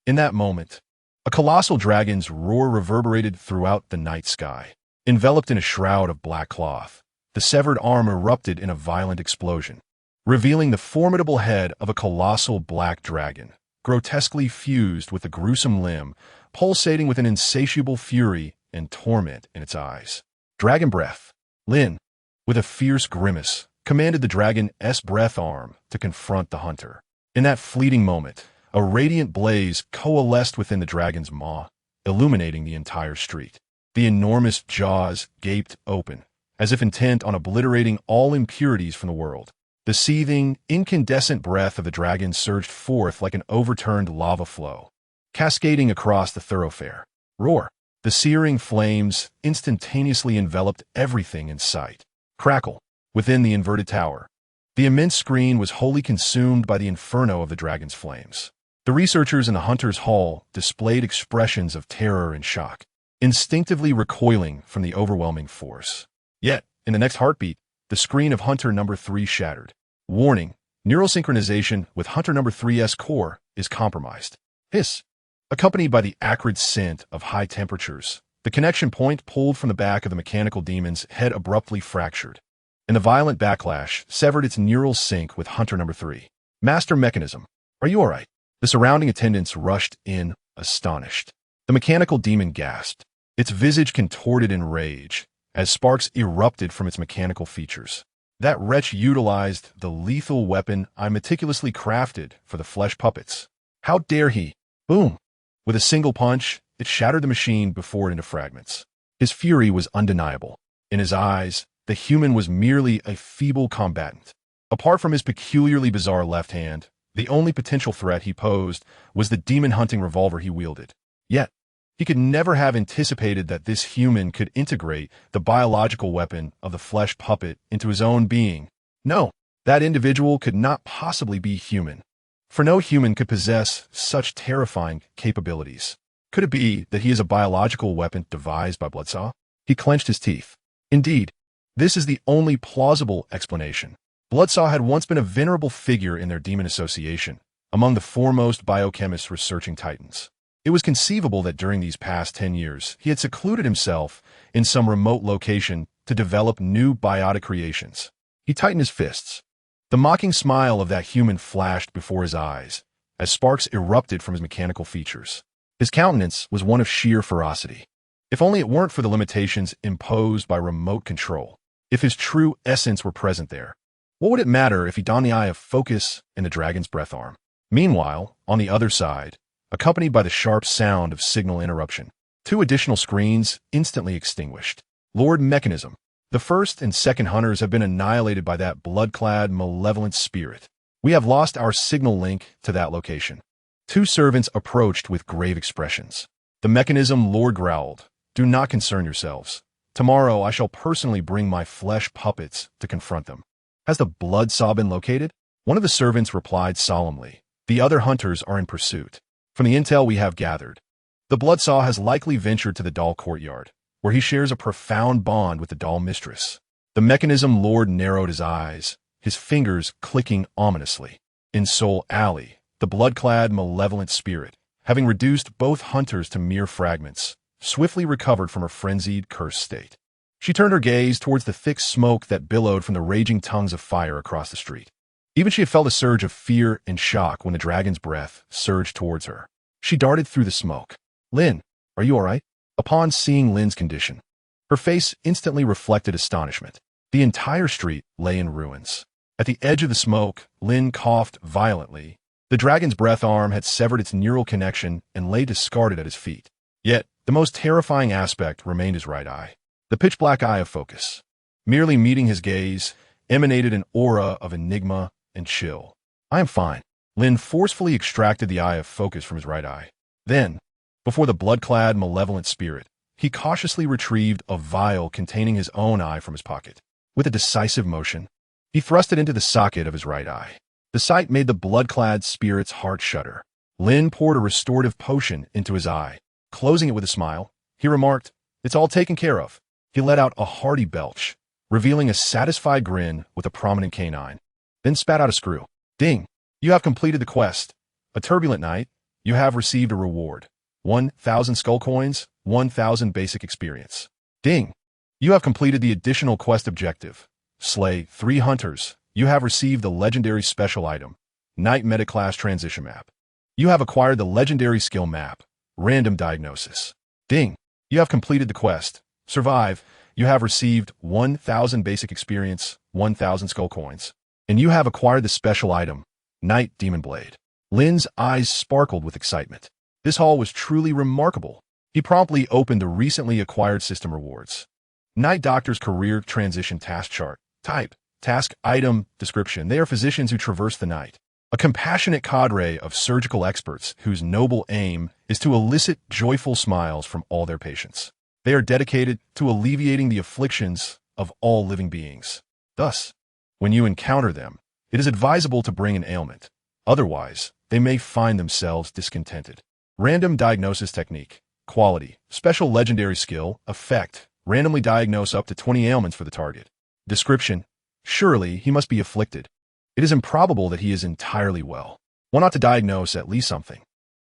In that moment, a colossal dragon's roar reverberated throughout the night sky. Enveloped in a shroud of black cloth, the severed arm erupted in a violent explosion, revealing the formidable head of a colossal black dragon, grotesquely fused with a gruesome limb, pulsating with an insatiable fury and torment in its eyes. Dragon breath. Lin, with a fierce grimace, commanded the dragon's breath arm to confront the hunter. In that fleeting moment, a radiant blaze coalesced within the dragon's maw, illuminating the entire street. The enormous jaws gaped open, as if intent on obliterating all impurities from the world. The seething, incandescent breath of the dragon surged forth like an overturned lava flow, cascading across the thoroughfare. Roar! The searing flames instantaneously enveloped everything in sight. Crackle! Within the inverted tower, the immense screen was wholly consumed by the inferno of the dragon's flames. The researchers in the hunter's hall displayed expressions of terror and shock, instinctively recoiling from the overwhelming force. Yet, in the next heartbeat, the screen of Hunter number 3 shattered. Warning: neural synchronization with Hunter number 3's core is compromised. Hiss! Accompanied by the acrid scent of high temperatures, the connection point pulled from the back of the mechanical demon's head abruptly fractured, and the violent backlash severed its neural sync with Hunter number 3. Master Mechanism, are you all right? The surrounding attendants rushed in, astonished. The mechanical demon gasped, its visage contorted in rage, as sparks erupted from its mechanical features. That wretch utilized the lethal weapon I meticulously crafted for the flesh puppets. How dare he? Boom! With a single punch, it shattered the machine before it into fragments. His fury was undeniable. In his eyes, the human was merely a feeble combatant, Apart from his peculiarly bizarre left hand, the only potential threat he posed was the demon-hunting revolver he wielded. Yet, he could never have anticipated that this human could integrate the biological weapon of the flesh puppet into his own being. No, that individual could not possibly be human, for no human could possess such terrifying capabilities. Could it be that he is a biological weapon devised by Bloodsaw? He clenched his teeth. Indeed, this is the only plausible explanation. Bloodsaw had once been a venerable figure in their demon association, among the foremost biochemists researching Titans. It was conceivable that during these past 10 years, he had secluded himself in some remote location to develop new biotic creations. He tightened his fists. The mocking smile of that human flashed before his eyes, as sparks erupted from his mechanical features. His countenance was one of sheer ferocity. If only it weren't for the limitations imposed by remote control. If his true essence were present there, what would it matter if he donned the eye of focus and the dragon's breath arm? Meanwhile, on the other side, accompanied by the sharp sound of signal interruption, 2 additional screens instantly extinguished. Lord Mechanism. The first and second hunters have been annihilated by that blood-clad, malevolent spirit. We have lost our signal link to that location. 2 servants approached with grave expressions. The Mechanism Lord growled, "Do not concern yourselves. Tomorrow I shall personally bring my flesh puppets to confront them." Has the Bloodsaw been located? One of the servants replied solemnly. The other hunters are in pursuit. From the intel we have gathered, the Bloodsaw has likely ventured to the doll courtyard, where he shares a profound bond with the doll mistress. The Mechanism Lord narrowed his eyes, his fingers clicking ominously. In Soul Alley, the blood-clad, malevolent spirit, having reduced both hunters to mere fragments, swiftly recovered from her frenzied, cursed state. She turned her gaze towards the thick smoke that billowed from the raging tongues of fire across the street. Even she had felt a surge of fear and shock when the dragon's breath surged towards her. She darted through the smoke. "Lin, are you all right?" Upon seeing Lin's condition, her face instantly reflected astonishment. The entire street lay in ruins. At the edge of the smoke, Lin coughed violently. The dragon's breath arm had severed its neural connection and lay discarded at his feet. Yet, the most terrifying aspect remained his right eye. The pitch-black eye of focus, merely meeting his gaze, emanated an aura of enigma and chill. "I am fine." Lin forcefully extracted the eye of focus from his right eye. Then, before the blood-clad, malevolent spirit, he cautiously retrieved a vial containing his own eye from his pocket. With a decisive motion, he thrust it into the socket of his right eye. The sight made the blood-clad spirit's heart shudder. Lin poured a restorative potion into his eye. Closing it with a smile, he remarked, "It's all taken care of." He let out a hearty belch, revealing a satisfied grin with a prominent canine, then spat out a screw. "Ding! You have completed the quest. A turbulent night. You have received a reward. 1,000 skull coins, 1,000 basic experience. Ding! You have completed the additional quest objective. Slay 3 hunters. You have received the legendary special item, Night Metaclass Transition Map. You have acquired the legendary skill map, Random Diagnosis. Ding! You have completed the quest. Survive. You have received 1,000 basic experience, 1,000 skull coins. And you have acquired the special item, Night Demon Blade." Lin's eyes sparkled with excitement. This haul was truly remarkable. He promptly opened the recently acquired system rewards. Night Doctor's Career Transition Task Chart. Type. Task. Item. Description. They are physicians who traverse the night. A compassionate cadre of surgical experts whose noble aim is to elicit joyful smiles from all their patients. They are dedicated to alleviating the afflictions of all living beings. Thus, when you encounter them, it is advisable to bring an ailment. Otherwise, they may find themselves discontented. Random Diagnosis Technique. Quality. Special legendary skill. Effect. Randomly diagnose up to 20 ailments for the target. Description. Surely he must be afflicted. It is improbable that he is entirely well. One ought to diagnose at least something.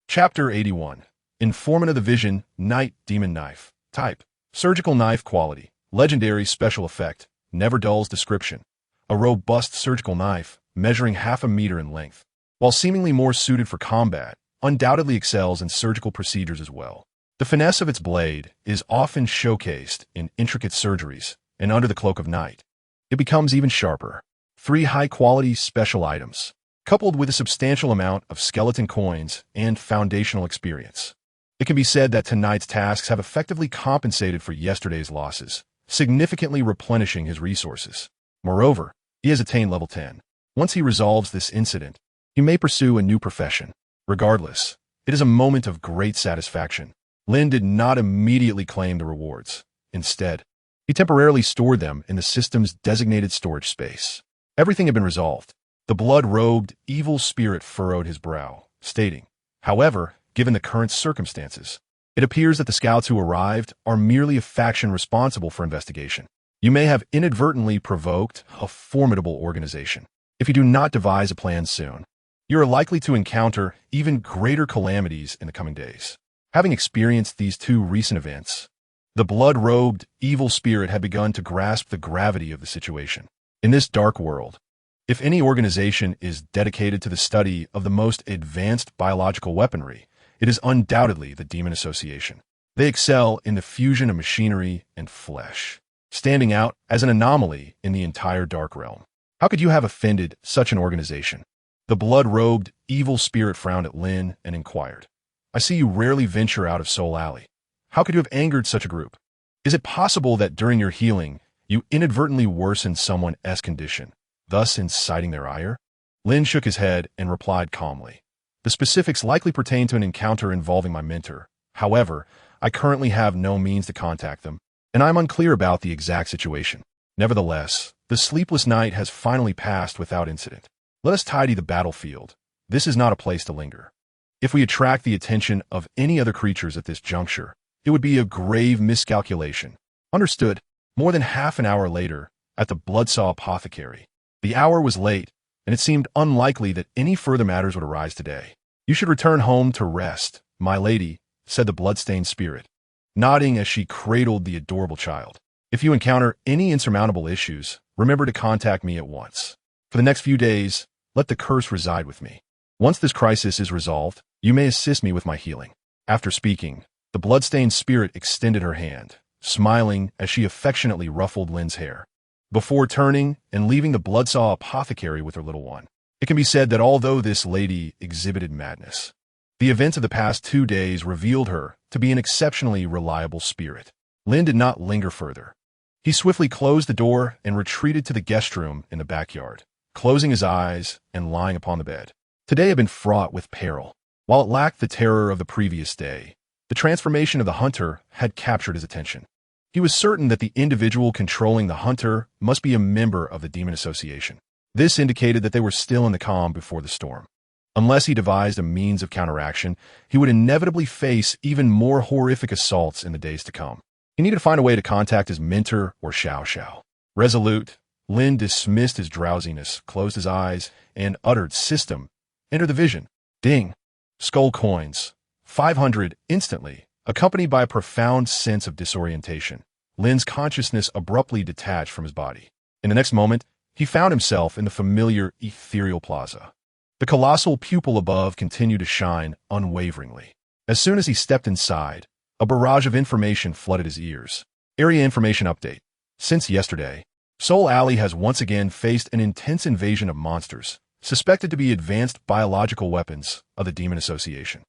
Chapter 81. Informant of the Vision. Night Demon Knife. Type. Surgical knife. Quality. Legendary special effect. Never dulls. Description. A robust surgical knife, measuring 1/2 meter in length. While seemingly more suited for combat, undoubtedly excels in surgical procedures as well. The finesse of its blade is often showcased in intricate surgeries, and under the cloak of night, it becomes even sharper. 3 high-quality special items, coupled with a substantial amount of skeleton coins and foundational experience. It can be said that tonight's tasks have effectively compensated for yesterday's losses, significantly replenishing his resources. Moreover, he has attained level 10. Once he resolves this incident, he may pursue a new profession. Regardless, it is a moment of great satisfaction. Lin did not immediately claim the rewards. Instead, he temporarily stored them in the system's designated storage space. Everything had been resolved. The blood-robed, evil spirit furrowed his brow, stating, "However, given the current circumstances, it appears that the scouts who arrived are merely a faction responsible for investigation. You may have inadvertently provoked a formidable organization. If you do not devise a plan soon, you are likely to encounter even greater calamities in the coming days." Having experienced these two recent events, the blood-robed, evil spirit had begun to grasp the gravity of the situation. In this dark world, if any organization is dedicated to the study of the most advanced biological weaponry, it is undoubtedly the Demon Association. They excel in the fusion of machinery and flesh, standing out as an anomaly in the entire Dark Realm. How could you have offended such an organization? The blood-robed, evil spirit frowned at Lin and inquired, "I see you rarely venture out of Soul Alley. How could you have angered such a group? Is it possible that during your healing, you inadvertently worsened someone's condition, thus inciting their ire?" Lin shook his head and replied calmly, "The specifics likely pertain to an encounter involving my mentor. However, I currently have no means to contact them, and I'm unclear about the exact situation. Nevertheless, the sleepless night has finally passed without incident. Let us tidy the battlefield. This is not a place to linger. If we attract the attention of any other creatures at this juncture, it would be a grave miscalculation." Understood. More than half an hour later, at the Bloodsaw Apothecary. The hour was late, and it seemed unlikely that any further matters would arise today. "You should return home to rest, my lady," said the bloodstained spirit, nodding as she cradled the adorable child. "If you encounter any insurmountable issues, remember to contact me at once. For the next few days, let the curse reside with me. Once this crisis is resolved, you may assist me with my healing." After speaking, the bloodstained spirit extended her hand, smiling as she affectionately ruffled Lin's hair, before turning and leaving the Bloodsaw Apothecary with her little one. It can be said that although this lady exhibited madness, the events of the past 2 days revealed her to be an exceptionally reliable spirit. Lin did not linger further. He swiftly closed the door and retreated to the guest room in the backyard, closing his eyes and lying upon the bed. Today had been fraught with peril. While it lacked the terror of the previous day, the transformation of the hunter had captured his attention. He was certain that the individual controlling the hunter must be a member of the Demon Association. This indicated that they were still in the calm before the storm. Unless he devised a means of counteraction, he would inevitably face even more horrific assaults in the days to come. He needed to find a way to contact his mentor or Xiao Xiao. Resolute, Lin dismissed his drowsiness, closed his eyes, and uttered, "System, enter the vision." Ding. Skull coins. 500 instantly, accompanied by a profound sense of disorientation. Lin's consciousness abruptly detached from his body. In the next moment, he found himself in the familiar ethereal plaza. The colossal pupil above continued to shine unwaveringly. As soon as he stepped inside, a barrage of information flooded his ears. Area information update. Since yesterday, Soul Alley has once again faced an intense invasion of monsters, suspected to be advanced biological weapons of the Demon Association.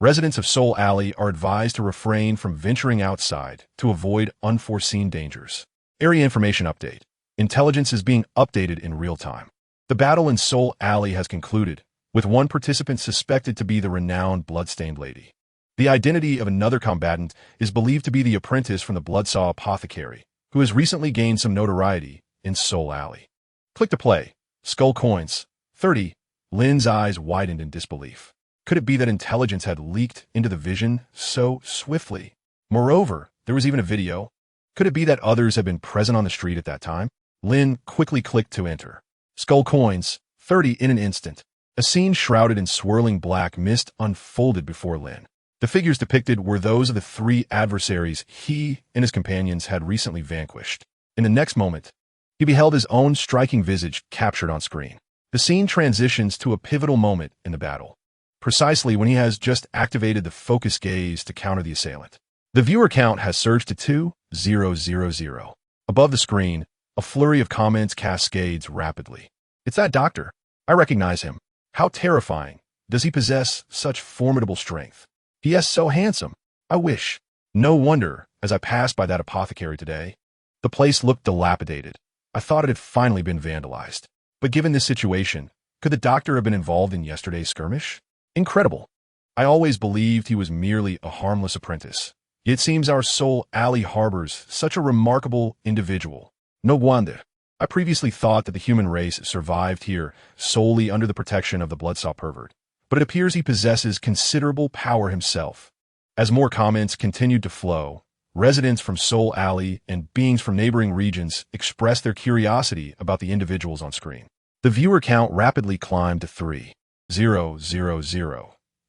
Residents of Soul Alley are advised to refrain from venturing outside to avoid unforeseen dangers. Area information update. Intelligence is being updated in real time. The battle in Soul Alley has concluded, with one participant suspected to be the renowned Bloodstained Lady. The identity of another combatant is believed to be the apprentice from the Bloodsaw Apothecary, who has recently gained some notoriety in Soul Alley. Click to play. Skull coins. 30. Lin's eyes widened in disbelief. Could it be that intelligence had leaked into the vision so swiftly? Moreover, there was even a video. Could it be that others had been present on the street at that time? Lin quickly clicked to enter. Skull coins. 30 in an instant. A scene shrouded in swirling black mist unfolded before Lin. The figures depicted were those of the 3 adversaries he and his companions had recently vanquished. In the next moment, he beheld his own striking visage captured on screen. The scene transitions to a pivotal moment in the battle, precisely when he has just activated the focus gaze to counter the assailant. The viewer count has surged to 2,000. Above the screen, a flurry of comments cascades rapidly. "It's that doctor. I recognize him. How terrifying. Does he possess such formidable strength? He is so handsome. I wish." No wonder, as I passed by that apothecary today, the place looked dilapidated. I thought it had finally been vandalized. But given this situation, could the doctor have been involved in yesterday's skirmish? Incredible. I always believed he was merely a harmless apprentice. Yet it seems our soul alley harbors such a remarkable individual. No wonder. I previously thought that the human race survived here solely under the protection of the bloodsaw pervert, but it appears he possesses considerable power himself. As more comments continued to flow, residents from Soul Alley and beings from neighboring regions expressed their curiosity about the individuals on screen. The viewer count rapidly climbed to 3,000.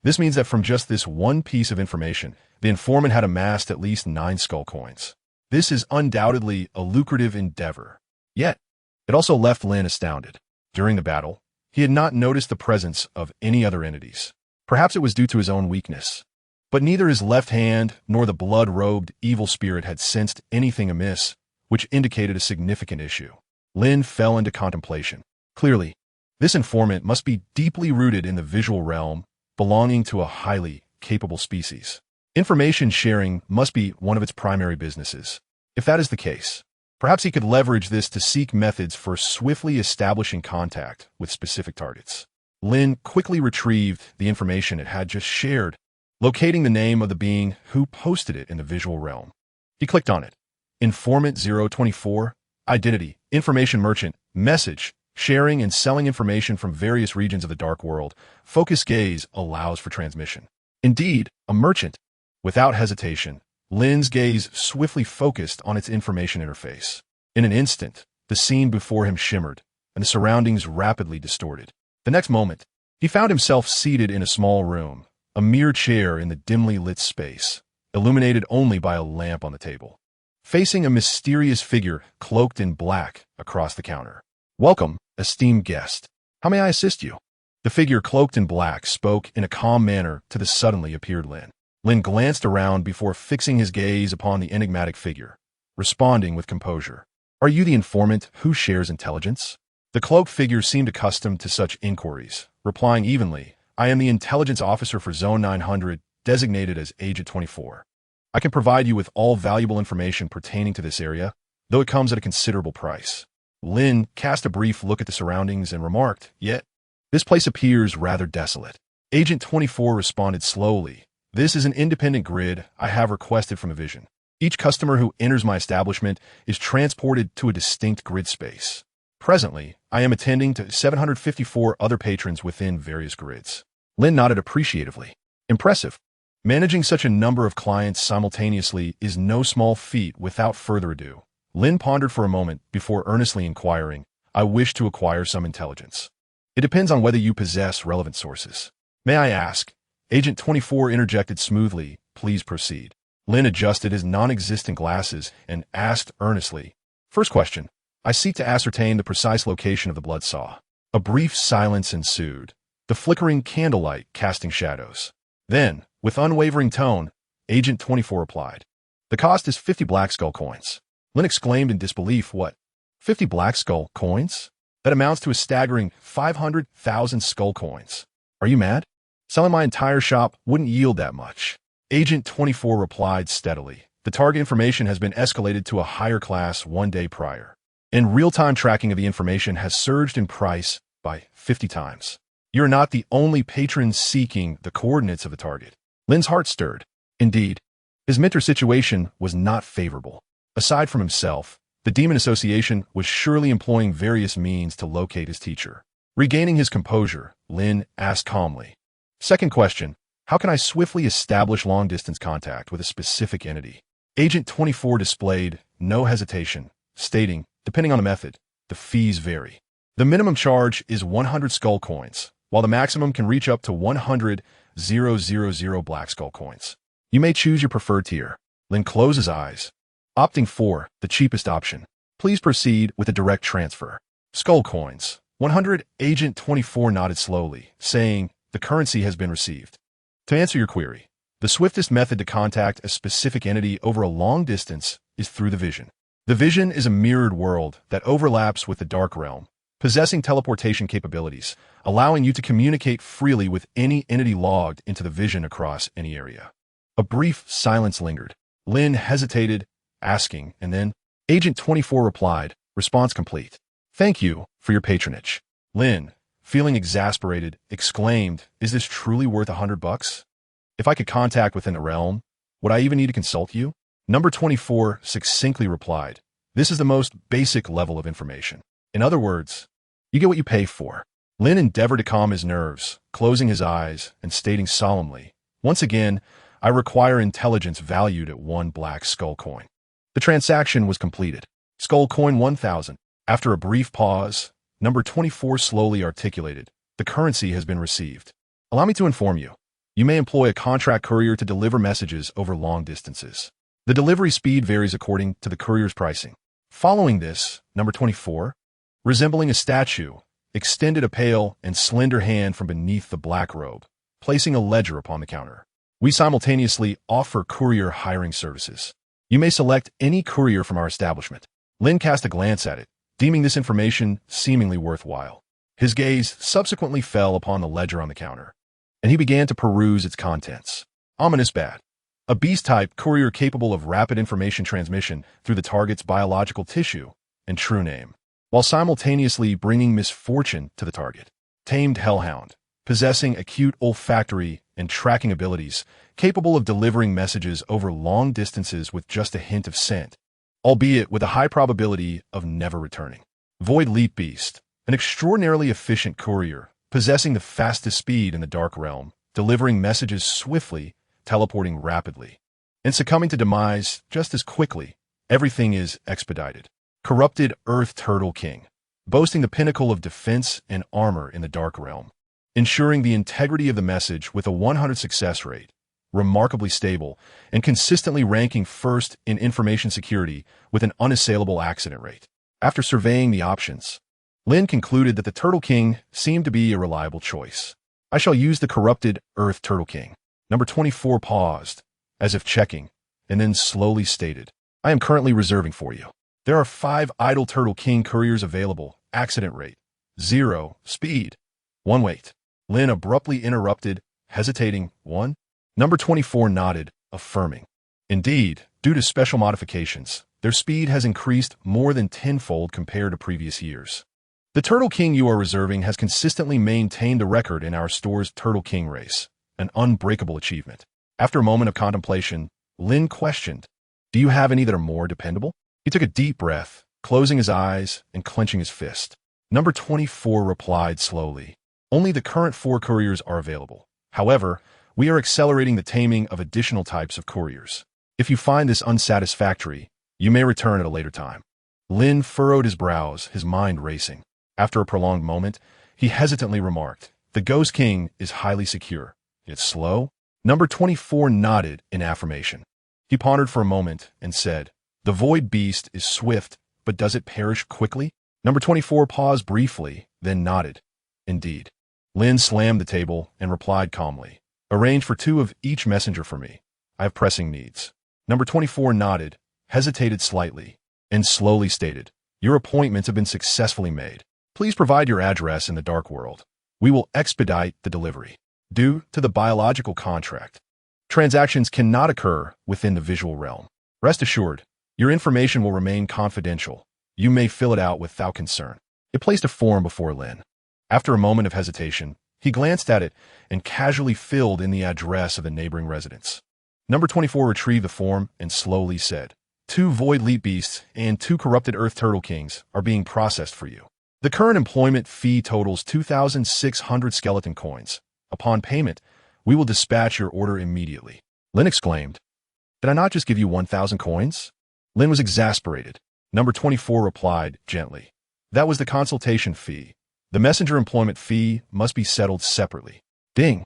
This means that from just this one piece of information, the informant had amassed at least 9 skull coins. This is undoubtedly a lucrative endeavor. Yet, it also left Lin astounded. During the battle, he had not noticed the presence of any other entities. Perhaps it was due to his own weakness. But neither his left hand nor the blood-robed evil spirit had sensed anything amiss, which indicated a significant issue. Lin fell into contemplation. Clearly, this informant must be deeply rooted in the visual realm, belonging to a highly capable species. Information sharing must be one of its primary businesses. If that is the case, perhaps he could leverage this to seek methods for swiftly establishing contact with specific targets. Lin quickly retrieved the information it had just shared, locating the name of the being who posted it in the visual realm. He clicked on it. Informant 024, identity, information merchant, message, sharing and selling information from various regions of the dark world. Focus gaze allows for transmission. Indeed, a merchant. Without hesitation, Lin's gaze swiftly focused on its information interface. In an instant, the scene before him shimmered, and the surroundings rapidly distorted. The next moment, he found himself seated in a small room, a mere chair in the dimly lit space, illuminated only by a lamp on the table, facing a mysterious figure cloaked in black across the counter. "Welcome, esteemed guest. How may I assist you?" The figure cloaked in black spoke in a calm manner to the suddenly appeared Lin. Lin glanced around before fixing his gaze upon the enigmatic figure, responding with composure. "Are you the informant who shares intelligence?" The cloaked figure seemed accustomed to such inquiries, replying evenly, "I am the intelligence officer for Zone 900, designated as Agent 24. I can provide you with all valuable information pertaining to this area, though it comes at a considerable price." Lin cast a brief look at the surroundings and remarked, "Yet, this place appears rather desolate." Agent 24 responded slowly, "This is an independent grid I have requested from a vision. Each customer who enters my establishment is transported to a distinct grid space. Presently, I am attending to 754 other patrons within various grids." Lin nodded appreciatively. "Impressive. Managing such a number of clients simultaneously is no small feat." Without further ado, Lin pondered for a moment before earnestly inquiring, "I wish to acquire some intelligence. It depends on whether you possess relevant sources." "May I ask?" Agent 24 interjected smoothly, "Please proceed." Lin adjusted his non-existent glasses and asked earnestly, "First question, I seek to ascertain the precise location of the blood saw." A brief silence ensued, the flickering candlelight casting shadows. Then, with unwavering tone, Agent 24 replied, "The cost is 50 black skull coins." Lin exclaimed in disbelief, "What? 50 black skull coins? That amounts to a staggering 500,000 skull coins. Are you mad? Selling my entire shop wouldn't yield that much." Agent 24 replied steadily, "The target information has been escalated to a higher class one day prior, and real-time tracking of the information has surged in price by 50 times. You're not the only patron seeking the coordinates of the target." Lin's heart stirred. Indeed, his mentor situation was not favorable. Aside from himself, the Demon Association was surely employing various means to locate his teacher. Regaining his composure, Lin asked calmly, "Second question, how can I swiftly establish long-distance contact with a specific entity?" Agent 24 displayed no hesitation, stating, "Depending on the method, the fees vary. The minimum charge is 100 skull coins, while the maximum can reach up to 100,000 black skull coins. You may choose your preferred tier." Lin closed his eyes, opting for the cheapest option. "Please proceed with a direct transfer." Skull coins, 100. Agent 24 nodded slowly, saying, "The currency has been received." To answer your query, the swiftest method to contact a specific entity over a long distance is through the vision. The vision is a mirrored world that overlaps with the dark realm, possessing teleportation capabilities, allowing you to communicate freely with any entity logged into the vision across any area. A brief silence lingered. Lin hesitated, asking, and then Agent 24 replied, "Response complete. Thank you for your patronage." Lin, feeling exasperated, exclaimed, "Is this truly worth $100? If I could contact within the realm, would I even need to consult you?" Number 24 succinctly replied, "This is the most basic level of information. In other words, you get what you pay for." Lin endeavored to calm his nerves, closing his eyes and stating solemnly, "Once again, I require intelligence valued at 1 black skull coin." The transaction was completed. Skull coin 1,000. After a brief pause, number 24 slowly articulated, "The currency has been received. Allow me to inform you. You may employ a contract courier to deliver messages over long distances. The delivery speed varies according to the courier's pricing." Following this, number 24, resembling a statue, extended a pale and slender hand from beneath the black robe, placing a ledger upon the counter. "We simultaneously offer courier hiring services. You may select any courier from our establishment." Lin cast a glance at it, deeming this information seemingly worthwhile. His gaze subsequently fell upon the ledger on the counter, and he began to peruse its contents. Ominous bad. A beast-type courier capable of rapid information transmission through the target's biological tissue and true name, while simultaneously bringing misfortune to the target. Tamed hellhound, possessing acute olfactory and tracking abilities, capable of delivering messages over long distances with just a hint of scent, albeit with a high probability of never returning. Void leap beast, an extraordinarily efficient courier, possessing the fastest speed in the dark realm, delivering messages swiftly, teleporting rapidly, and succumbing to demise just as quickly. Everything is expedited. Corrupted Earth Turtle King, boasting the pinnacle of defense and armor in the dark realm, ensuring the integrity of the message with a 100 success rate, remarkably stable, and consistently ranking first in information security with an unassailable accident rate. After surveying the options, Lin concluded that the Turtle King seemed to be a reliable choice. "I shall use the Corrupted Earth Turtle King." Number 24 paused, as if checking, and then slowly stated, "I am currently reserving for you. There are 5 idle Turtle King couriers available. Accident rate 0, speed 1 weight." Lin abruptly interrupted, hesitating. 1? Number 24 nodded, affirming, "Indeed, due to special modifications, their speed has increased more than tenfold compared to previous years. The Turtle King you are reserving has consistently maintained the record in our store's Turtle King race, an unbreakable achievement." After a moment of contemplation, Lin questioned, "Do you have any that are more dependable?" He took a deep breath, closing his eyes and clenching his fist. Number 24 replied slowly, "Only the current 4 couriers are available. However, we are accelerating the taming of additional types of couriers. If you find this unsatisfactory, you may return at a later time." Lin furrowed his brows, his mind racing. After a prolonged moment, he hesitantly remarked, "The Ghost King is highly secure. It's slow?" Number 24 nodded in affirmation. He pondered for a moment and said, "The Void Beast is swift, but does it perish quickly?" Number 24 paused briefly, then nodded. "Indeed." Lin slammed the table and replied calmly, "Arrange for 2 of each messenger for me. I have pressing needs." Number 24 nodded, hesitated slightly, and slowly stated, "Your appointments have been successfully made. Please provide your address in the dark world. We will expedite the delivery." Due to the biological contract, transactions cannot occur within the visual realm. Rest assured, your information will remain confidential. You may fill it out without concern. It placed a form before Lin. After a moment of hesitation, he glanced at it and casually filled in the address of the neighboring residence. Number 24 retrieved the form and slowly said, 2 Void Leap Beasts and 2 Corrupted Earth Turtle Kings are being processed for you. The current employment fee totals 2,600 skeleton coins. Upon payment, we will dispatch your order immediately." Lin exclaimed, "Did I not just give you 1,000 coins?" Lin was exasperated. Number 24 replied gently, "That was the consultation fee. The messenger employment fee must be settled separately." Ding.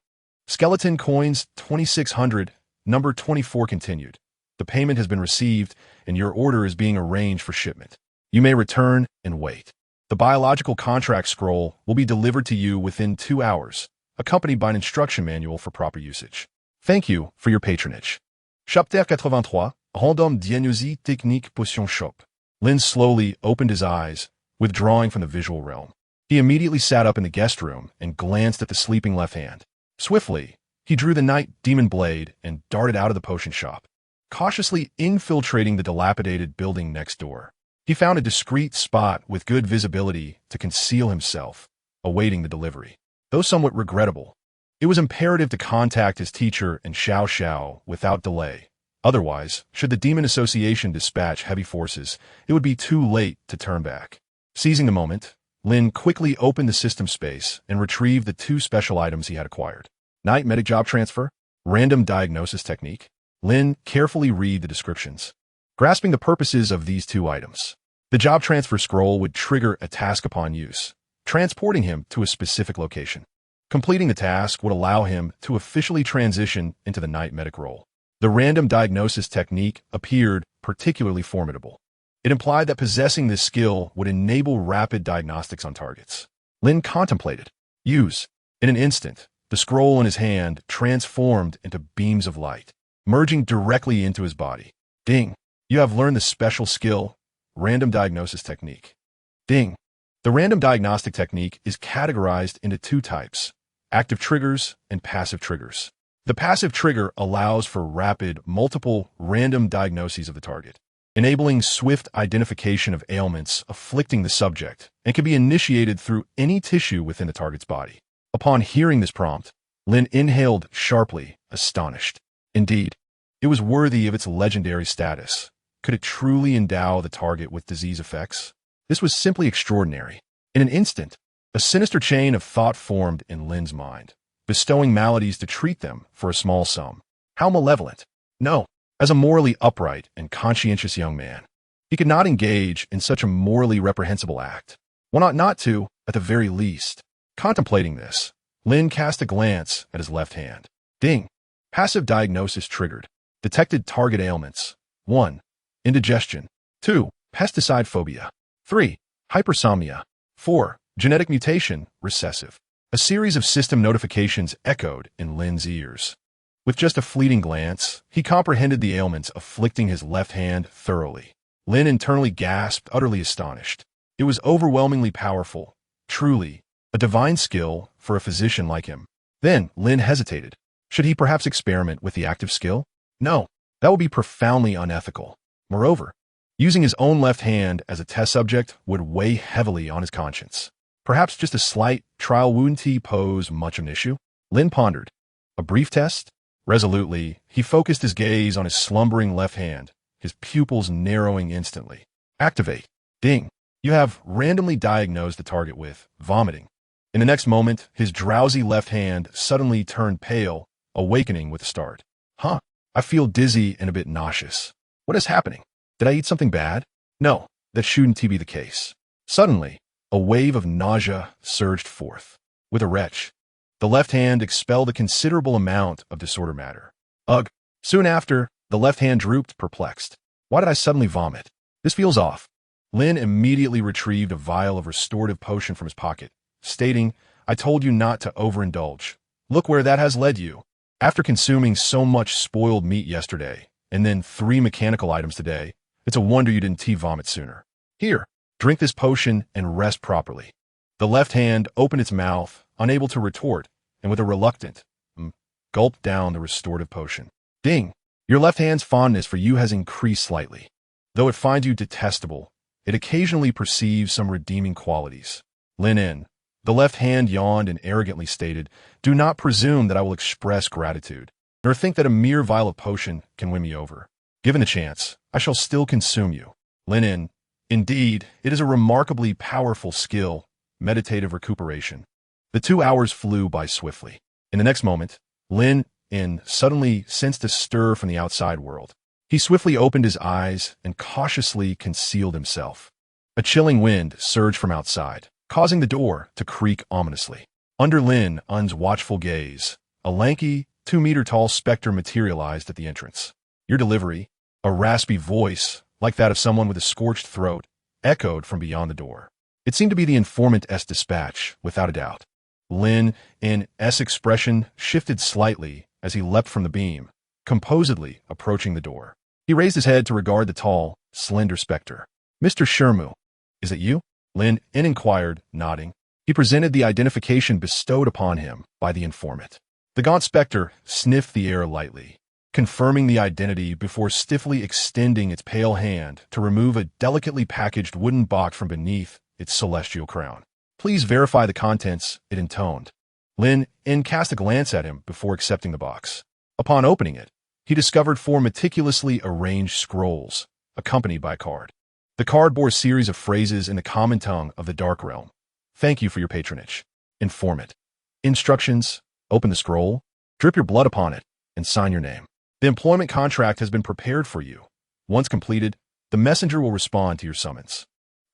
Skeleton coins 2,600. Number 24 continued, "The payment has been received and your order is being arranged for shipment. You may return and wait. The biological contract scroll will be delivered to you within 2 hours, accompanied by an instruction manual for proper usage. Thank you for your patronage. Chapter 83, Random Diagnosie Technique Potion Shop." Lin slowly opened his eyes, withdrawing from the visual realm. He immediately sat up in the guest room and glanced at the sleeping left hand. Swiftly, he drew the Night Demon Blade and darted out of the potion shop, cautiously infiltrating the dilapidated building next door. He found a discreet spot with good visibility to conceal himself, awaiting the delivery. Though somewhat regrettable, it was imperative to contact his teacher in Xiao without delay. Otherwise, should the Demon Association dispatch heavy forces, it would be too late to turn back. Seizing the moment, Lin quickly opened the system space and retrieved the 2 special items he had acquired. Night Medic Job Transfer, Random Diagnosis Technique. Lin carefully read the descriptions, grasping the purposes of these 2 items. The job transfer scroll would trigger a task upon use, transporting him to a specific location. Completing the task would allow him to officially transition into the night medic role. The random diagnosis technique appeared particularly formidable. It implied that possessing this skill would enable rapid diagnostics on targets. Lin contemplated. Use. In an instant, the scroll in his hand transformed into beams of light, merging directly into his body. Ding. You have learned the special skill, Random Diagnosis Technique. Ding. The random diagnostic technique is categorized into 2 types, active triggers and passive triggers. The passive trigger allows for rapid, multiple, random diagnoses of the target, enabling swift identification of ailments afflicting the subject, and can be initiated through any tissue within the target's body. Upon hearing this prompt, Lin inhaled sharply, astonished. Indeed, it was worthy of its legendary status. Could it truly endow the target with disease effects? This was simply extraordinary. In an instant, a sinister chain of thought formed in Lin's mind, bestowing maladies to treat them for a small sum. How malevolent! No, as a morally upright and conscientious young man, he could not engage in such a morally reprehensible act. One ought not to, at the very least. Contemplating this, Lin cast a glance at his left hand. Ding! Passive diagnosis triggered. Detected target ailments. 1. Indigestion. 2. Pesticide phobia. 3. Hypersomnia. 4. Genetic mutation, recessive. A series of system notifications echoed in Lin's ears. With just a fleeting glance, he comprehended the ailments afflicting his left hand thoroughly. Lin internally gasped, utterly astonished. It was overwhelmingly powerful, truly, a divine skill for a physician like him. Then, Lin hesitated. Should he perhaps experiment with the active skill? No, that would be profoundly unethical. Moreover, using his own left hand as a test subject would weigh heavily on his conscience. Perhaps just a slight trial wouldn't pose much of an issue? Lin pondered. A brief test? Resolutely, he focused his gaze on his slumbering left hand, his pupils narrowing instantly. Activate. Ding. You have randomly diagnosed the target with vomiting. In the next moment, his drowsy left hand suddenly turned pale, awakening with a start. Huh. I feel dizzy and a bit nauseous. What is happening? Did I eat something bad? No, that shouldn't be the case. Suddenly, a wave of nausea surged forth. With a retch, the left hand expelled a considerable amount of disorder matter. Ugh. Soon after, the left hand drooped, perplexed. Why did I suddenly vomit? This feels off. Lin immediately retrieved a vial of restorative potion from his pocket, stating, I told you not to overindulge. Look where that has led you. After consuming so much spoiled meat yesterday, and then 3 mechanical items today, it's a wonder you didn't vomit sooner. Here, drink this potion and rest properly. The left hand opened its mouth, unable to retort, and with a reluctant gulped down the restorative potion. Ding! Your left hand's fondness for you has increased slightly. Though it finds you detestable, it occasionally perceives some redeeming qualities. Lin. The left hand yawned and arrogantly stated, Do not presume that I will express gratitude, nor think that a mere vial of potion can win me over. Given the chance, I shall still consume you. Lin. Indeed, it is a remarkably powerful skill, meditative recuperation. The 2 hours flew by swiftly. In the next moment, Lin suddenly sensed a stir from the outside world. He swiftly opened his eyes and cautiously concealed himself. A chilling wind surged from outside, causing the door to creak ominously. Under Lin Yun's watchful gaze, a lanky, 2-meter-tall specter materialized at the entrance. Your delivery, a raspy voice, like that of someone with a scorched throat, echoed from beyond the door. It seemed to be the informant's dispatch, without a doubt. Lin Yun's expression shifted slightly as he leapt from the beam, composedly approaching the door. He raised his head to regard the tall, slender specter. Mr. Shermu, is it you? Lin Yun inquired, nodding. He presented the identification bestowed upon him by the informant. The gaunt specter sniffed the air lightly, confirming the identity before stiffly extending its pale hand to remove a delicately packaged wooden box from beneath its celestial crown. Please verify the contents, it intoned. Lin Yun cast a glance at him before accepting the box. Upon opening it, he discovered 4 meticulously arranged scrolls, accompanied by a card. The card bore a series of phrases in the common tongue of the Dark Realm. Thank you for your patronage. Informant. Instructions. Open the scroll, drip your blood upon it, and sign your name. The employment contract has been prepared for you. Once completed, the messenger will respond to your summons.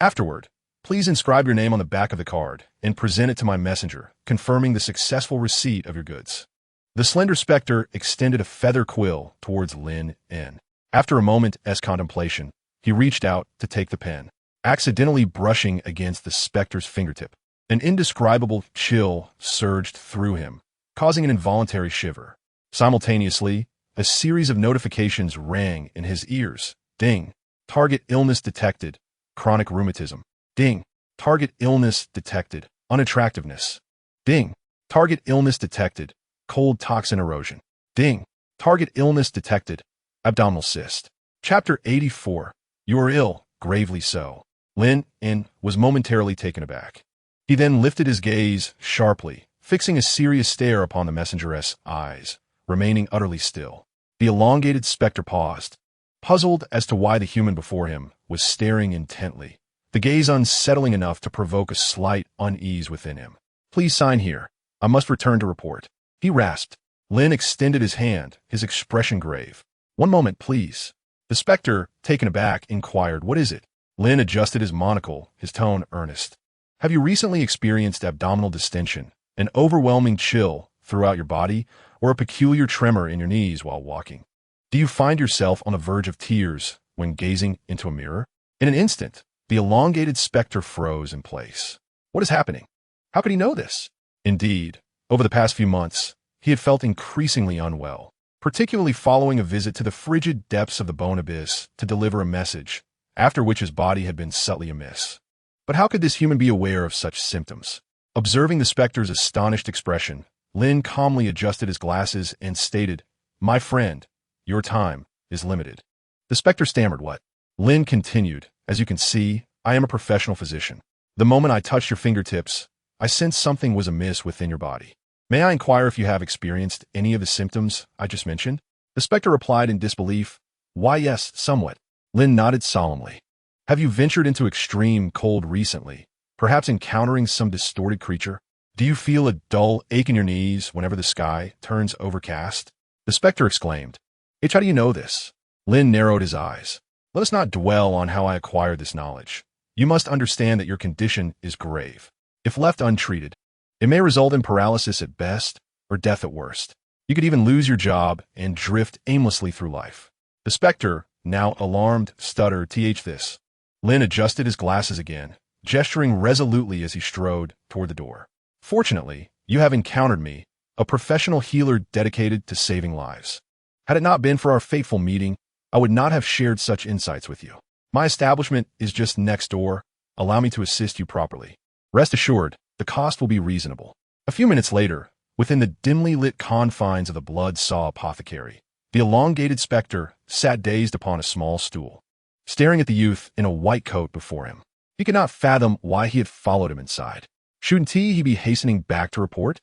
Afterward, please inscribe your name on the back of the card and present it to my messenger, confirming the successful receipt of your goods. The slender specter extended a feather quill towards Lin Yun. After a moment's contemplation, he reached out to take the pen, accidentally brushing against the specter's fingertip. An indescribable chill surged through him, causing an involuntary shiver. Simultaneously, a series of notifications rang in his ears. Ding. Target illness detected. Chronic rheumatism. Ding. Target illness detected. Unattractiveness. Ding. Target illness detected. Cold toxin erosion. Ding. Target illness detected. Abdominal cyst. Chapter 84. You are ill, gravely so. Lin Yun was momentarily taken aback. He then lifted his gaze sharply, fixing a serious stare upon the messenger's eyes, remaining utterly still. The elongated specter paused, puzzled as to why the human before him was staring intently, the gaze unsettling enough to provoke a slight unease within him. Please sign here. I must return to report. He rasped. Lin extended his hand, his expression grave. One moment, please. The specter, taken aback, inquired, what is it? Lin adjusted his monocle, his tone earnest. Have you recently experienced abdominal distension, an overwhelming chill throughout your body, or a peculiar tremor in your knees while walking? Do you find yourself on the verge of tears when gazing into a mirror? In an instant, the elongated specter froze in place. What is happening? How could he know this? Indeed, over the past few months, he had felt increasingly unwell, particularly following a visit to the frigid depths of the bone abyss to deliver a message, after which his body had been subtly amiss. But how could this human be aware of such symptoms? Observing the specter's astonished expression, Lin calmly adjusted his glasses and stated, My friend, your time is limited. The specter stammered, What? Lin continued, As you can see, I am a professional physician. The moment I touched your fingertips, I sensed something was amiss within your body. May I inquire if you have experienced any of the symptoms I just mentioned? The specter replied in disbelief, Why, yes, somewhat. Lin nodded solemnly. Have you ventured into extreme cold recently, perhaps encountering some distorted creature? Do you feel a dull ache in your knees whenever the sky turns overcast? The specter exclaimed, H, how do you know this? Lin narrowed his eyes. Let us not dwell on how I acquired this knowledge. You must understand that your condition is grave. If left untreated, it may result in paralysis at best or death at worst. You could even lose your job and drift aimlessly through life. The specter, now alarmed, stuttered, this. Lin adjusted his glasses again, gesturing resolutely as he strode toward the door. Fortunately, you have encountered me, a professional healer dedicated to saving lives. Had it not been for our fateful meeting, I would not have shared such insights with you. My establishment is just next door. Allow me to assist you properly. Rest assured, the cost will be reasonable. A few minutes later, within the dimly lit confines of the blood-saw apothecary, the elongated specter sat dazed upon a small stool, staring at the youth in a white coat before him. He could not fathom why he had followed him inside. Shouldn't he be hastening back to report?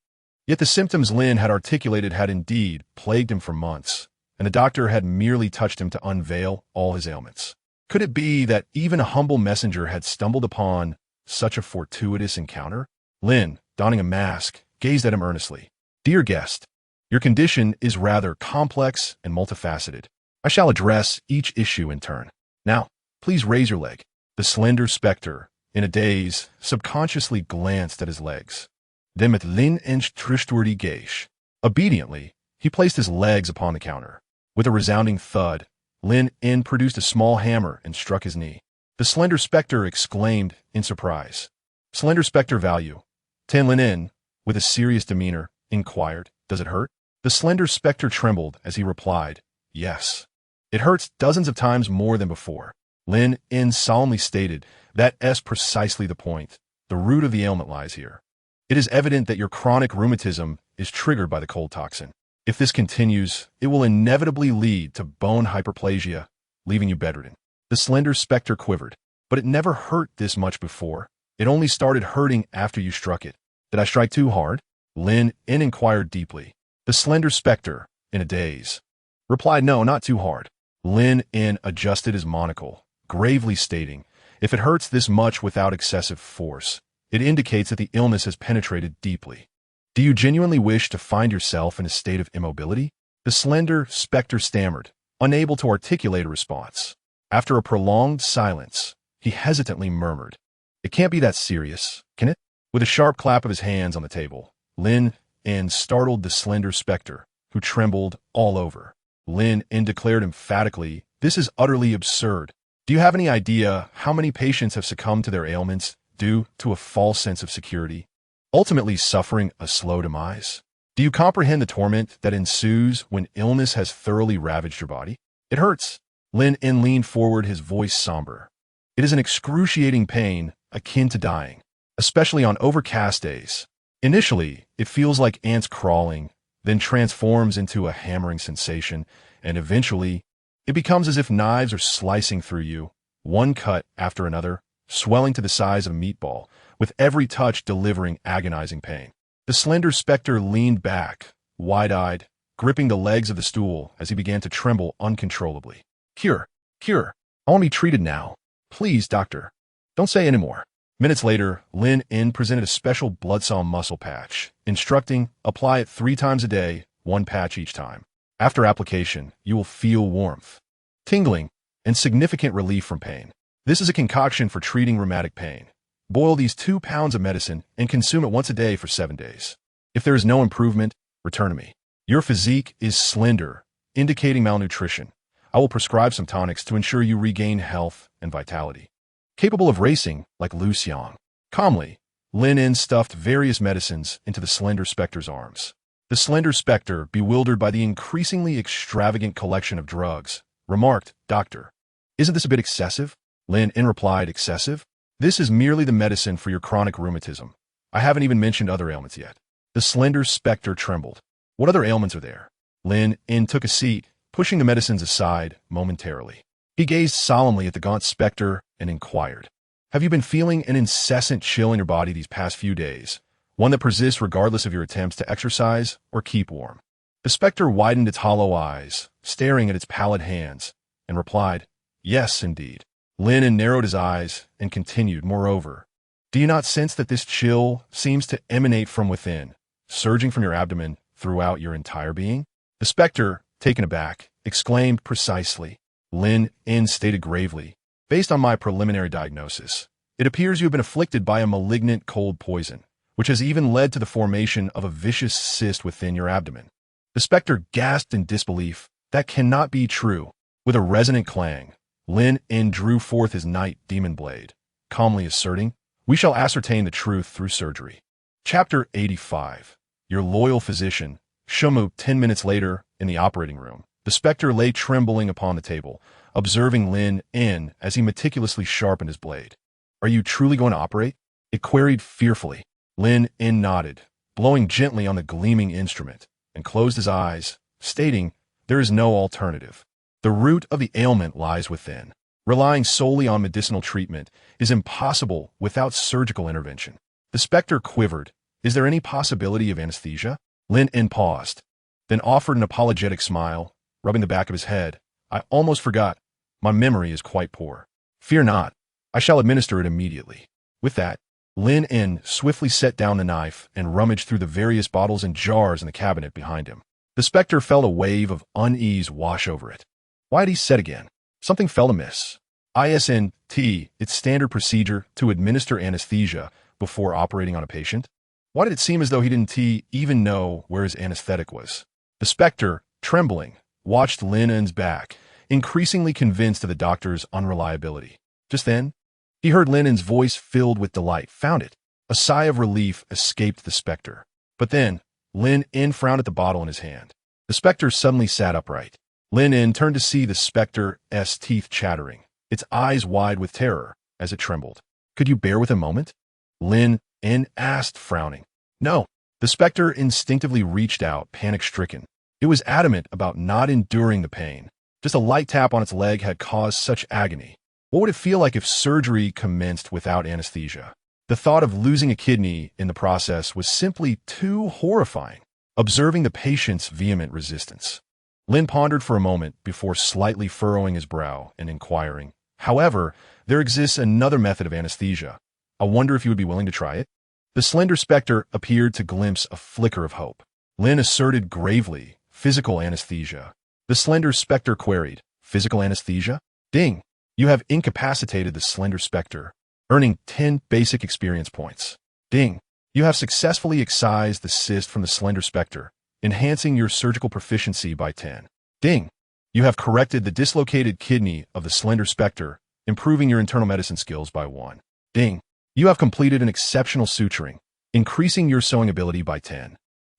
Yet the symptoms Lin had articulated had indeed plagued him for months, and the doctor had merely touched him to unveil all his ailments. Could it be that even a humble messenger had stumbled upon such a fortuitous encounter? Lin, donning a mask, gazed at him earnestly. Dear guest, your condition is rather complex and multifaceted. I shall address each issue in turn. Now, please raise your leg. The slender specter, in a daze, subconsciously glanced at his legs. Then with Lin Yun's trustworthy gaze. Obediently, he placed his legs upon the counter. With a resounding thud, Lin Yun produced a small hammer and struck his knee. The slender specter exclaimed in surprise. Slender specter value. 10 Lin Yun, with a serious demeanor, inquired, Does it hurt? The slender specter trembled as he replied, Yes. It hurts dozens of times more than before. Lin Yun solemnly stated, That's precisely the point. The root of the ailment lies here. It is evident that your chronic rheumatism is triggered by the cold toxin. If this continues, it will inevitably lead to bone hyperplasia, leaving you bedridden. The slender specter quivered, but it never hurt this much before. It only started hurting after you struck it. Did I strike too hard? Lin Yun inquired deeply. The slender specter, in a daze, replied, no, not too hard. Lin Yun adjusted his monocle, gravely stating, if it hurts this much without excessive force, it indicates that the illness has penetrated deeply. Do you genuinely wish to find yourself in a state of immobility? The slender specter stammered, unable to articulate a response. After a prolonged silence, he hesitantly murmured, it can't be that serious, can it? With a sharp clap of his hands on the table, Lin Yun startled the slender specter, who trembled all over. Lin Yun declared emphatically, this is utterly absurd. Do you have any idea how many patients have succumbed to their ailments due to a false sense of security, ultimately suffering a slow demise? Do you comprehend the torment that ensues when illness has thoroughly ravaged your body? It hurts. Lin Yun leaned forward, his voice somber. It is an excruciating pain akin to dying, especially on overcast days. Initially, it feels like ants crawling, then transforms into a hammering sensation, and eventually, it becomes as if knives are slicing through you, one cut after another, swelling to the size of a meatball, with every touch delivering agonizing pain. The slender specter leaned back, wide-eyed, gripping the legs of the stool as he began to tremble uncontrollably. Cure, cure, I want to be treated now. Please, doctor, don't say any more. Minutes later, Lin Yun presented a special blood-saw muscle patch, instructing, apply it 3 times a day, 1 patch each time. After application, you will feel warmth, tingling, and significant relief from pain. This is a concoction for treating rheumatic pain. Boil these 2 pounds of medicine and consume it once a day for 7 days. If there is no improvement, return to me. Your physique is slender, indicating malnutrition. I will prescribe some tonics to ensure you regain health and vitality. Capable of racing like Lu Xiang. Calmly, Lin Yun stuffed various medicines into the slender specter's arms. The slender specter, bewildered by the increasingly extravagant collection of drugs, remarked, Doctor, isn't this a bit excessive? Lin Yun replied, excessive? This is merely the medicine for your chronic rheumatism. I haven't even mentioned other ailments yet. The slender specter trembled. What other ailments are there? Lin Yun took a seat, pushing the medicines aside momentarily. He gazed solemnly at the gaunt specter and inquired, have you been feeling an incessant chill in your body these past few days, one that persists regardless of your attempts to exercise or keep warm? The specter widened its hollow eyes, staring at its pallid hands, and replied, yes, indeed. Lin Yun narrowed his eyes and continued, moreover, do you not sense that this chill seems to emanate from within, surging from your abdomen throughout your entire being? The specter, taken aback, exclaimed precisely. Lin Yun stated gravely, based on my preliminary diagnosis, it appears you have been afflicted by a malignant cold poison, which has even led to the formation of a vicious cyst within your abdomen. The specter gasped in disbelief. That cannot be true. With a resonant clang, Lin Yun drew forth his night demon blade, calmly asserting, we shall ascertain the truth through surgery. Chapter 85. Your loyal physician, Shumu. 10 minutes later, in the operating room, the specter lay trembling upon the table, observing Lin Yun as he meticulously sharpened his blade. Are you truly going to operate? It queried fearfully. Lin Yun nodded, blowing gently on the gleaming instrument, and closed his eyes, stating, there is no alternative. The root of the ailment lies within. Relying solely on medicinal treatment is impossible without surgical intervention. The specter quivered. Is there any possibility of anesthesia? Lin Yun paused, then offered an apologetic smile, rubbing the back of his head. I almost forgot. My memory is quite poor. Fear not. I shall administer it immediately. With that, Lin Yun swiftly set down the knife and rummaged through the various bottles and jars in the cabinet behind him. The specter felt a wave of unease wash over it. Why had he said again? Something felt amiss. ISNT, its standard procedure to administer anesthesia before operating on a patient? Why did it seem as though he didn't even know where his anesthetic was? The specter, trembling, watched Lin Yun's back, increasingly convinced of the doctor's unreliability. Just then, he heard Lin Yun's voice filled with delight. Found it. A sigh of relief escaped the specter. But then, Lin Yun frowned at the bottle in his hand. The specter suddenly sat upright. Lin Yun turned to see the specter's teeth chattering, its eyes wide with terror as it trembled. Could you bear with a moment? Lin Yun asked, frowning. No. The specter instinctively reached out, panic-stricken. It was adamant about not enduring the pain. Just a light tap on its leg had caused such agony. What would it feel like if surgery commenced without anesthesia? The thought of losing a kidney in the process was simply too horrifying. Observing the patient's vehement resistance, Lin pondered for a moment before slightly furrowing his brow and inquiring, "However, there exists another method of anesthesia. I wonder if you would be willing to try it?" The slender specter appeared to glimpse a flicker of hope. Lin asserted gravely, "Physical anesthesia." The slender specter queried, "Physical anesthesia?" Ding! You have incapacitated the slender specter, earning 10 basic experience points. Ding! You have successfully excised the cyst from the slender specter, enhancing your surgical proficiency by 10. Ding! You have corrected the dislocated kidney of the slender specter, improving your internal medicine skills by 1. Ding! You have completed an exceptional suturing, increasing your sewing ability by 10.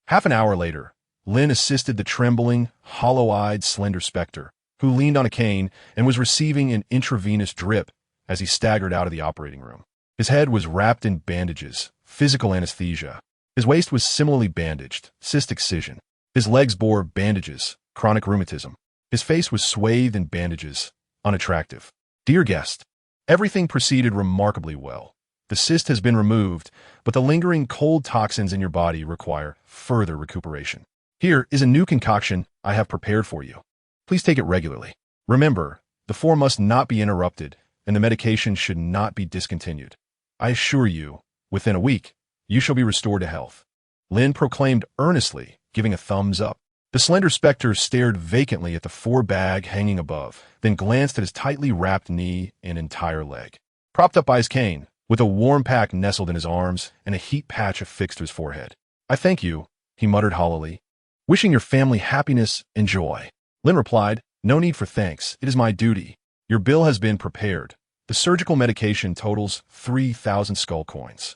Half an hour later, Lin assisted the trembling, hollow-eyed slender specter, who leaned on a cane and was receiving an intravenous drip as he staggered out of the operating room. His head was wrapped in bandages, physical anesthesia. His waist was similarly bandaged, cyst excision. His legs bore bandages, chronic rheumatism. His face was swathed in bandages, unattractive. Dear guest, everything proceeded remarkably well. The cyst has been removed, but the lingering cold toxins in your body require further recuperation. Here is a new concoction I have prepared for you. Please take it regularly. Remember, the form must not be interrupted, and the medication should not be discontinued. I assure you, within a week, you shall be restored to health." Lin proclaimed earnestly, giving a thumbs up. The slender specter stared vacantly at the 4 bag hanging above, then glanced at his tightly wrapped knee and entire leg. Propped up by his cane, with a warm pack nestled in his arms and a heat patch affixed to his forehead. "I thank you," he muttered hollowly. "Wishing your family happiness and joy." Lin replied, "No need for thanks. It is my duty. Your bill has been prepared. The surgical medication totals 3,000 skull coins.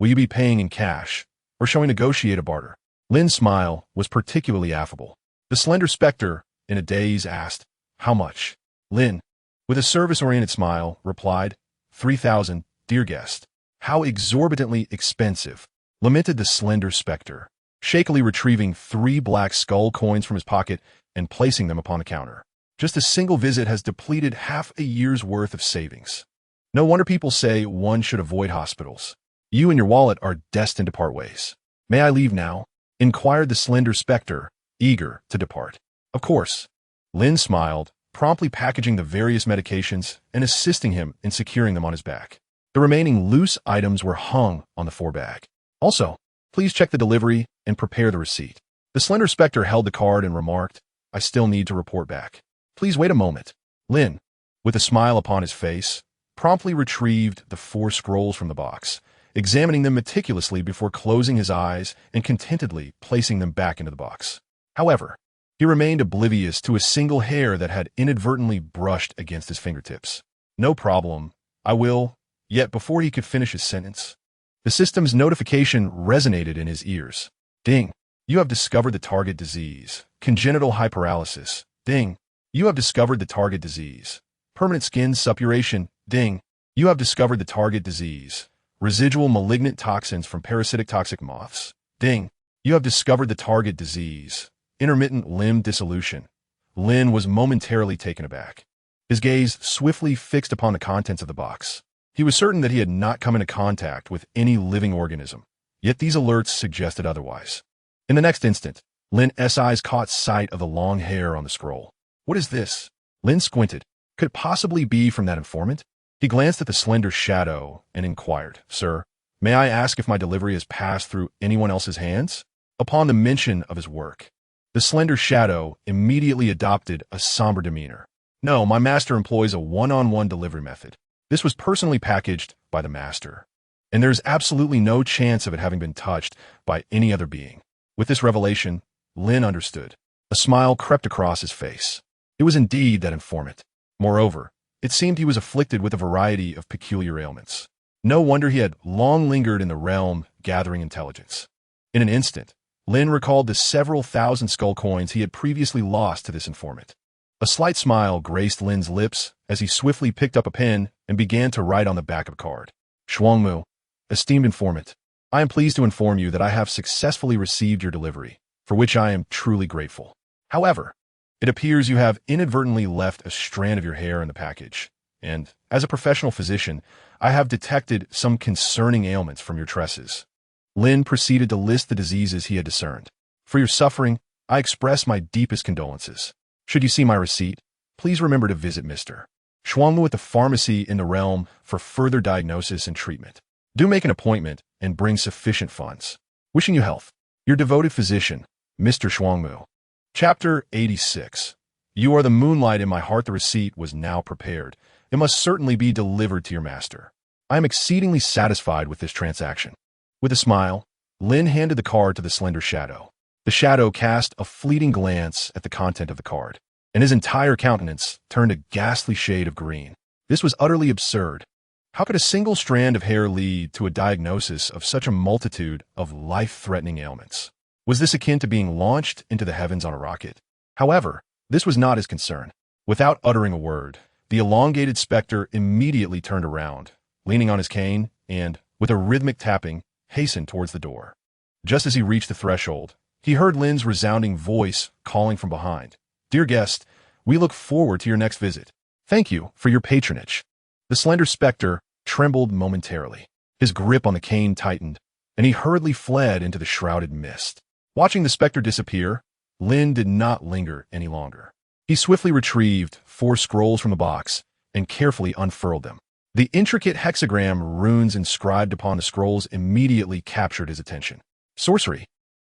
Will you be paying in cash, or shall we negotiate a barter?" Lin's smile was particularly affable. The slender specter, in a daze, asked, "How much?" Lin, with a service-oriented smile, replied, 3,000, dear guest." "How exorbitantly expensive," lamented the slender specter, shakily retrieving 3 black skull coins from his pocket and placing them upon the counter. "Just a single visit has depleted half a year's worth of savings. No wonder people say one should avoid hospitals. You and your wallet are destined to part ways." "May I leave now?" inquired the slender specter, eager to depart. "Of course." Lin smiled, promptly packaging the various medications and assisting him in securing them on his back. The remaining loose items were hung on the 4 bag. "Also, please check the delivery and prepare the receipt." The slender specter held the card and remarked, "I still need to report back. Please wait a moment." Lin, with a smile upon his face, promptly retrieved the 4 scrolls from the box, examining them meticulously before closing his eyes and contentedly placing them back into the box. However, he remained oblivious to a single hair that had inadvertently brushed against his fingertips. "No problem. I will." Yet before he could finish his sentence, the system's notification resonated in his ears. "Ding! You have discovered the target disease. Congenital hyperalysis. Ding! You have discovered the target disease. Permanent skin suppuration. Ding! You have discovered the target disease. Residual malignant toxins from parasitic toxic moths. Ding! You have discovered the target disease. Intermittent limb dissolution." Lin was momentarily taken aback. His gaze swiftly fixed upon the contents of the box. He was certain that he had not come into contact with any living organism, yet these alerts suggested otherwise. In the next instant, Lin's eyes caught sight of the long hair on the scroll. "What is this?" Lin squinted. Could it possibly be from that informant? He glanced at the slender shadow and inquired, "Sir, may I ask if my delivery has passed through anyone else's hands?" Upon the mention of his work, the slender shadow immediately adopted a somber demeanor. "No, my master employs a one-on-one delivery method. This was personally packaged by the master, and there is absolutely no chance of it having been touched by any other being." With this revelation, Lin understood. A smile crept across his face. It was indeed that informant. Moreover, it seemed he was afflicted with a variety of peculiar ailments. No wonder he had long lingered in the realm, gathering intelligence. In an instant, Lin recalled the several thousand skull coins he had previously lost to this informant. A slight smile graced Lin's lips as he swiftly picked up a pen and began to write on the back of a card. "Shuangmu, esteemed informant, I am pleased to inform you that I have successfully received your delivery, for which I am truly grateful. However, it appears you have inadvertently left a strand of your hair in the package, and, as a professional physician, I have detected some concerning ailments from your tresses. Lin proceeded to list the diseases he had discerned. For your suffering, I express my deepest condolences. Should you see my receipt, please remember to visit Mr. Shuangmu at the pharmacy in the realm for further diagnosis and treatment. Do make an appointment and bring sufficient funds. Wishing you health. Your devoted physician, Mr. Shuangmu. Chapter 86. You are the moonlight in my heart. The receipt was now prepared. It must certainly be delivered to your master. I am exceedingly satisfied with this transaction. With a smile, Lin handed the card to the slender shadow. The shadow cast a fleeting glance at the content of the card, and his entire countenance turned a ghastly shade of green. This was utterly absurd. How could a single strand of hair lead to a diagnosis of such a multitude of life-threatening ailments? Was this akin to being launched into the heavens on a rocket? However, this was not his concern. Without uttering a word, the elongated specter immediately turned around, leaning on his cane, and, with a rhythmic tapping, hastened towards the door. Just as he reached the threshold, he heard Lin's resounding voice calling from behind. Dear guest, we look forward to your next visit. Thank you for your patronage. The slender specter trembled momentarily. His grip on the cane tightened, and he hurriedly fled into the shrouded mist. Watching the specter disappear, Lin did not linger any longer. He swiftly retrieved 4 scrolls from the box and carefully unfurled them. The intricate hexagram runes inscribed upon the scrolls immediately captured his attention. Sorcery.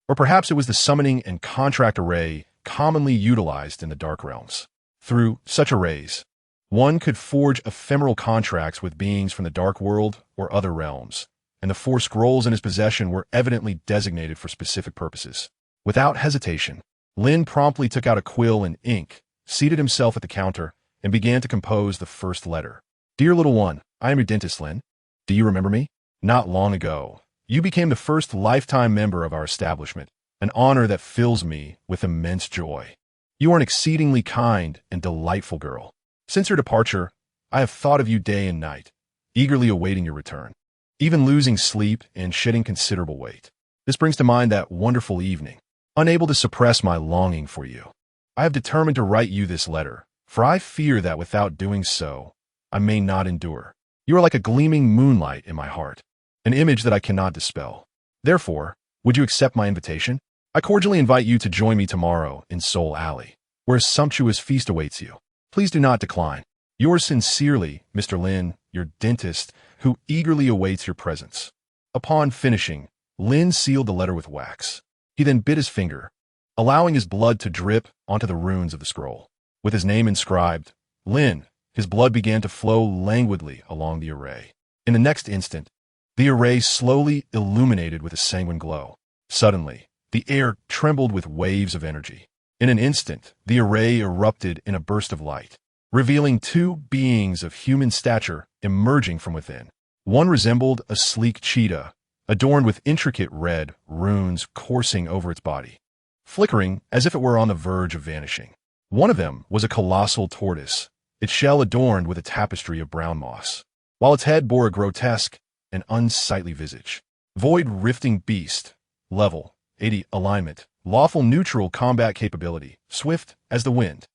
Or perhaps it was the summoning and contract array commonly utilized in the Dark Realms. Through such arrays, one could forge ephemeral contracts with beings from the Dark World or other realms, and the 4 scrolls in his possession were evidently designated for specific purposes. Without hesitation, Lin promptly took out a quill and ink, seated himself at the counter, and began to compose the first letter. Dear little one, I am your dentist, Lin. Do you remember me? Not long ago, you became the first lifetime member of our establishment, an honor that fills me with immense joy. You are an exceedingly kind and delightful girl. Since your departure, I have thought of you day and night, eagerly awaiting your return, even losing sleep and shedding considerable weight. This brings to mind that wonderful evening. Unable to suppress my longing for you, I have determined to write you this letter, for I fear that without doing so, I may not endure. You are like a gleaming moonlight in my heart, an image that I cannot dispel. Therefore, would you accept my invitation? I cordially invite you to join me tomorrow in Seoul Alley, where a sumptuous feast awaits you. Please do not decline. Yours sincerely, Mr. Lin, your dentist, who eagerly awaits your presence. Upon finishing, Lin sealed the letter with wax. He then bit his finger, allowing his blood to drip onto the runes of the scroll. With his name inscribed, Lin, his blood began to flow languidly along the array. In the next instant, the array slowly illuminated with a sanguine glow. Suddenly, the air trembled with waves of energy. In an instant, the array erupted in a burst of light, revealing 2 beings of human stature emerging from within. One resembled a sleek cheetah, adorned with intricate red runes coursing over its body, flickering as if it were on the verge of vanishing. One of them was a colossal tortoise, its shell adorned with a tapestry of brown moss, while its head bore a grotesque and unsightly visage. Void rifting beast, level 80 alignment, lawful neutral combat capability, swift as the wind.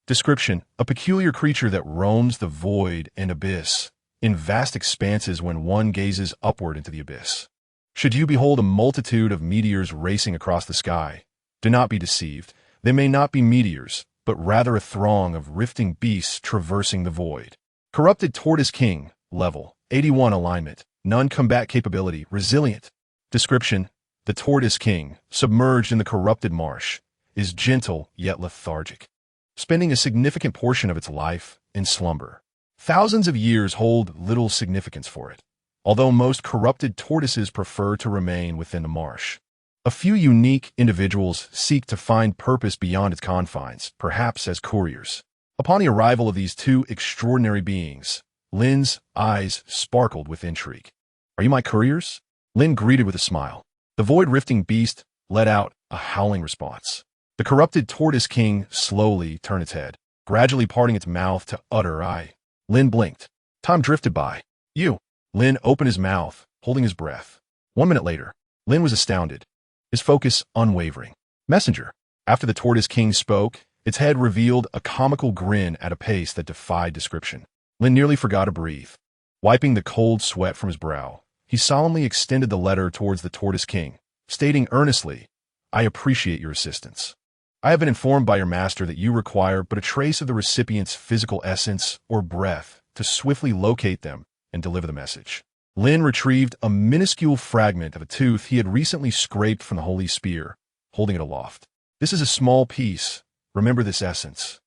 Description: a peculiar creature that roams the void and abyss in vast expanses when one gazes upward into the abyss. Should you behold a multitude of meteors racing across the sky, do not be deceived. They may not be meteors, but rather a throng of rifting beasts traversing the void. Corrupted Tortoise King, level 81 alignment, non-combat capability, resilient. Description: the Tortoise King, submerged in the corrupted marsh, is gentle yet lethargic, spending a significant portion of its life in slumber. Thousands of years hold little significance for it, although most corrupted tortoises prefer to remain within the marsh. A few unique individuals seek to find purpose beyond its confines, perhaps as couriers. Upon the arrival of these 2 extraordinary beings, Lin's eyes sparkled with intrigue. Are you my couriers? Lin greeted with a smile. The void-rifting beast let out a howling response. The corrupted Tortoise King slowly turned its head, gradually parting its mouth to utter "I." Lin blinked. Time drifted by. You. Lin opened his mouth, holding his breath. 1 minute later, Lin was astounded, his focus unwavering. Messenger. After the Tortoise King spoke, its head revealed a comical grin at a pace that defied description. Lin nearly forgot to breathe. Wiping the cold sweat from his brow, he solemnly extended the letter towards the Tortoise King, stating earnestly, "I appreciate your assistance. I have been informed by your master that you require but a trace of the recipient's physical essence or breath to swiftly locate them and deliver the message." Lin retrieved a minuscule fragment of a tooth he had recently scraped from the holy spear, holding it aloft. "This is a small piece. Remember this essence.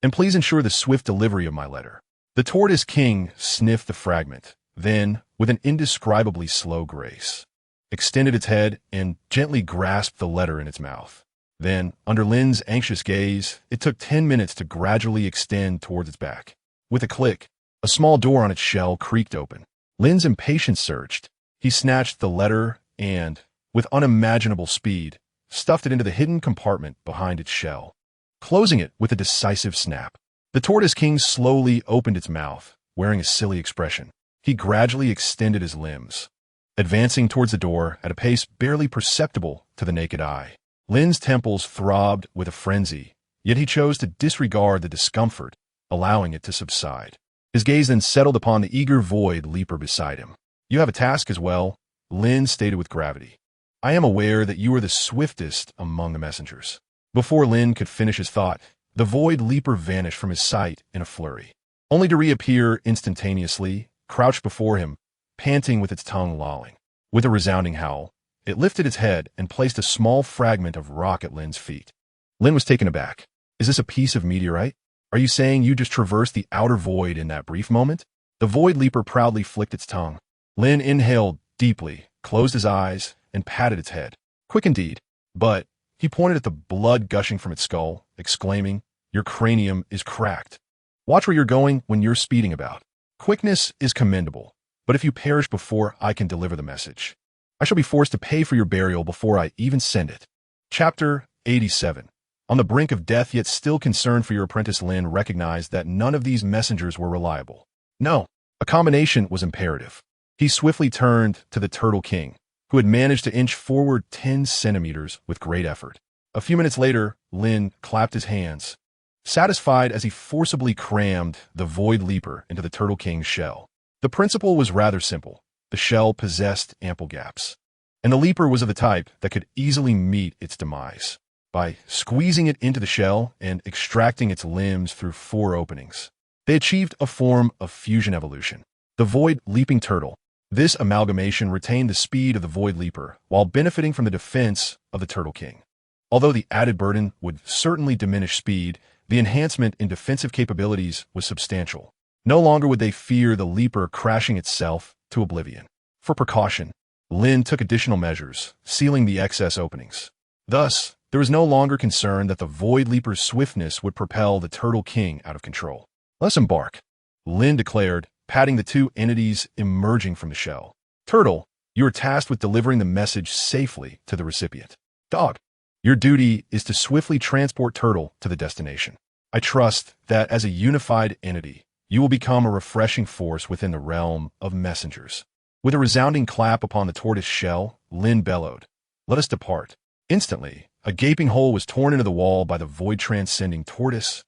And please ensure the swift delivery of my letter." The Tortoise King sniffed the fragment, then, with an indescribably slow grace, extended its head and gently grasped the letter in its mouth. Then, under Lin's anxious gaze, it took 10 minutes to gradually extend towards its back. With a click, a small door on its shell creaked open. Lin's impatience surged. He snatched the letter and, with unimaginable speed, stuffed it into the hidden compartment behind its shell, closing it with a decisive snap. The Tortoise King slowly opened its mouth, wearing a silly expression. He gradually extended his limbs, advancing towards the door at a pace barely perceptible to the naked eye. Lin's temples throbbed with a frenzy, yet he chose to disregard the discomfort, allowing it to subside. His gaze then settled upon the eager void leaper beside him. "You have a task as well," Lin stated with gravity. "I am aware that you are the swiftest among the messengers." Before Lin could finish his thought, the void leaper vanished from his sight in a flurry, only to reappear instantaneously, crouched before him, panting with its tongue lolling. With a resounding howl, it lifted its head and placed a small fragment of rock at Lin's feet. Lin was taken aback. "Is this a piece of meteorite? Are you saying you just traversed the outer void in that brief moment?" The void leaper proudly flicked its tongue. Lin inhaled deeply, closed his eyes, and patted its head. "Quick indeed, but..." He pointed at the blood gushing from its skull, exclaiming, "Your cranium is cracked. Watch where you're going when you're speeding about. Quickness is commendable, but if you perish before I can deliver the message, I shall be forced to pay for your burial before I even send it." Chapter 87. On the brink of death yet still concerned for your apprentice, Lin recognized that none of these messengers were reliable. No, a combination was imperative. He swiftly turned to the Turtle King, who had managed to inch forward 10 centimeters with great effort. A few minutes later, Lin clapped his hands, satisfied as he forcibly crammed the Void Leaper into the Turtle King's shell. The principle was rather simple. The shell possessed ample gaps, and the Leaper was of the type that could easily meet its demise. By squeezing it into the shell and extracting its limbs through 4 openings, they achieved a form of fusion evolution. The Void Leaping Turtle. This amalgamation retained the speed of the Void Leaper while benefiting from the defense of the Turtle King. Although the added burden would certainly diminish speed, the enhancement in defensive capabilities was substantial. No longer would they fear the Leaper crashing itself to oblivion. For precaution, Lin took additional measures, sealing the excess openings. Thus, there was no longer concern that the Void Leaper's swiftness would propel the Turtle King out of control. "Let's embark," Lin declared, patting the 2 entities emerging from the shell. "Turtle, you are tasked with delivering the message safely to the recipient. Dog, your duty is to swiftly transport Turtle to the destination. I trust that as a unified entity, you will become a refreshing force within the realm of messengers." With a resounding clap upon the tortoise shell, Lin bellowed, "Let us depart." Instantly, a gaping hole was torn into the wall by the void-transcending tortoise,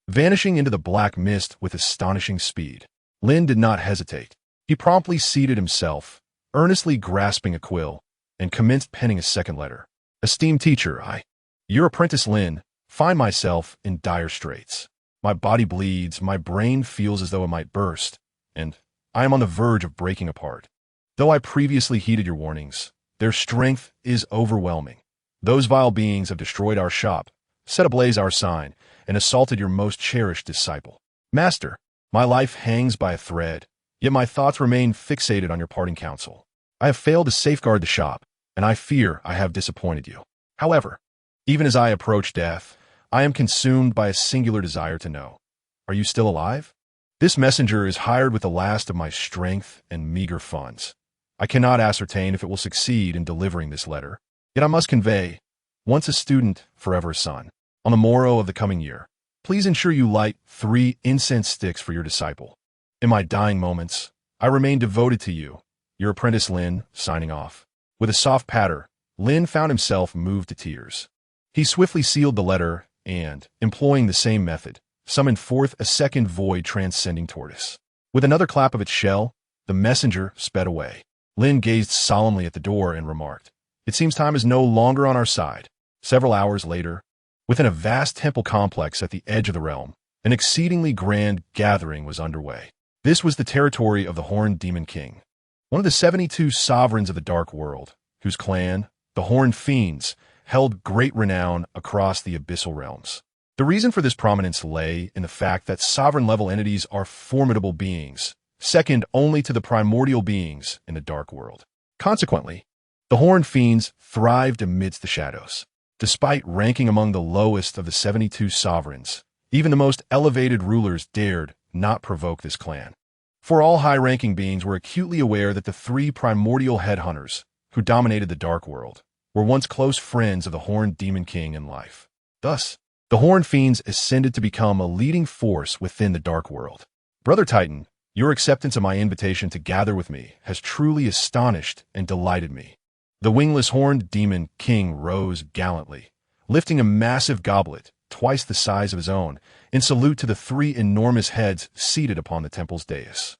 vanishing into the black mist with astonishing speed. Lin did not hesitate. He promptly seated himself, earnestly grasping a quill, and commenced penning a second letter. "Esteemed teacher, your apprentice Lin, find myself in dire straits. My body bleeds, my brain feels as though it might burst, and I am on the verge of breaking apart. Though I previously heeded your warnings, their strength is overwhelming. Those vile beings have destroyed our shop, set ablaze our sign, and assaulted your most cherished disciple. Master, my life hangs by a thread, yet my thoughts remain fixated on your parting counsel. I have failed to safeguard the shop, and I fear I have disappointed you. However, even as I approach death, I am consumed by a singular desire to know, are you still alive? This messenger is hired with the last of my strength and meager funds. I cannot ascertain if it will succeed in delivering this letter, yet I must convey, once a student, forever a son. On the morrow of the coming year, please ensure you light 3 incense sticks for your disciple. In my dying moments, I remain devoted to you. Your apprentice Lin, signing off." With a soft patter, Lin found himself moved to tears. He swiftly sealed the letter and, employing the same method, summoned forth a second void-transcending tortoise. With another clap of its shell, the messenger sped away. Lin gazed solemnly at the door and remarked, "It seems time is no longer on our side." Several hours later, within a vast temple complex at the edge of the realm, an exceedingly grand gathering was underway. This was the territory of the Horned Demon King, one of the 72 sovereigns of the Dark World, whose clan, the Horned Fiends, held great renown across the abyssal realms. The reason for this prominence lay in the fact that sovereign-level entities are formidable beings, second only to the primordial beings in the Dark World. Consequently, the Horned Fiends thrived amidst the shadows. Despite ranking among the lowest of the 72 sovereigns, even the most elevated rulers dared not provoke this clan. For all high-ranking beings were acutely aware that the three primordial headhunters, who dominated the Dark World, were once close friends of the Horned Demon King in life. Thus, the Horned Fiends ascended to become a leading force within the Dark World. Brother Titan, your acceptance of my invitation to gather with me has truly astonished and delighted me. The wingless Horned Demon King rose gallantly, lifting a massive goblet, twice the size of his own, in salute to the three enormous heads seated upon the temple's dais.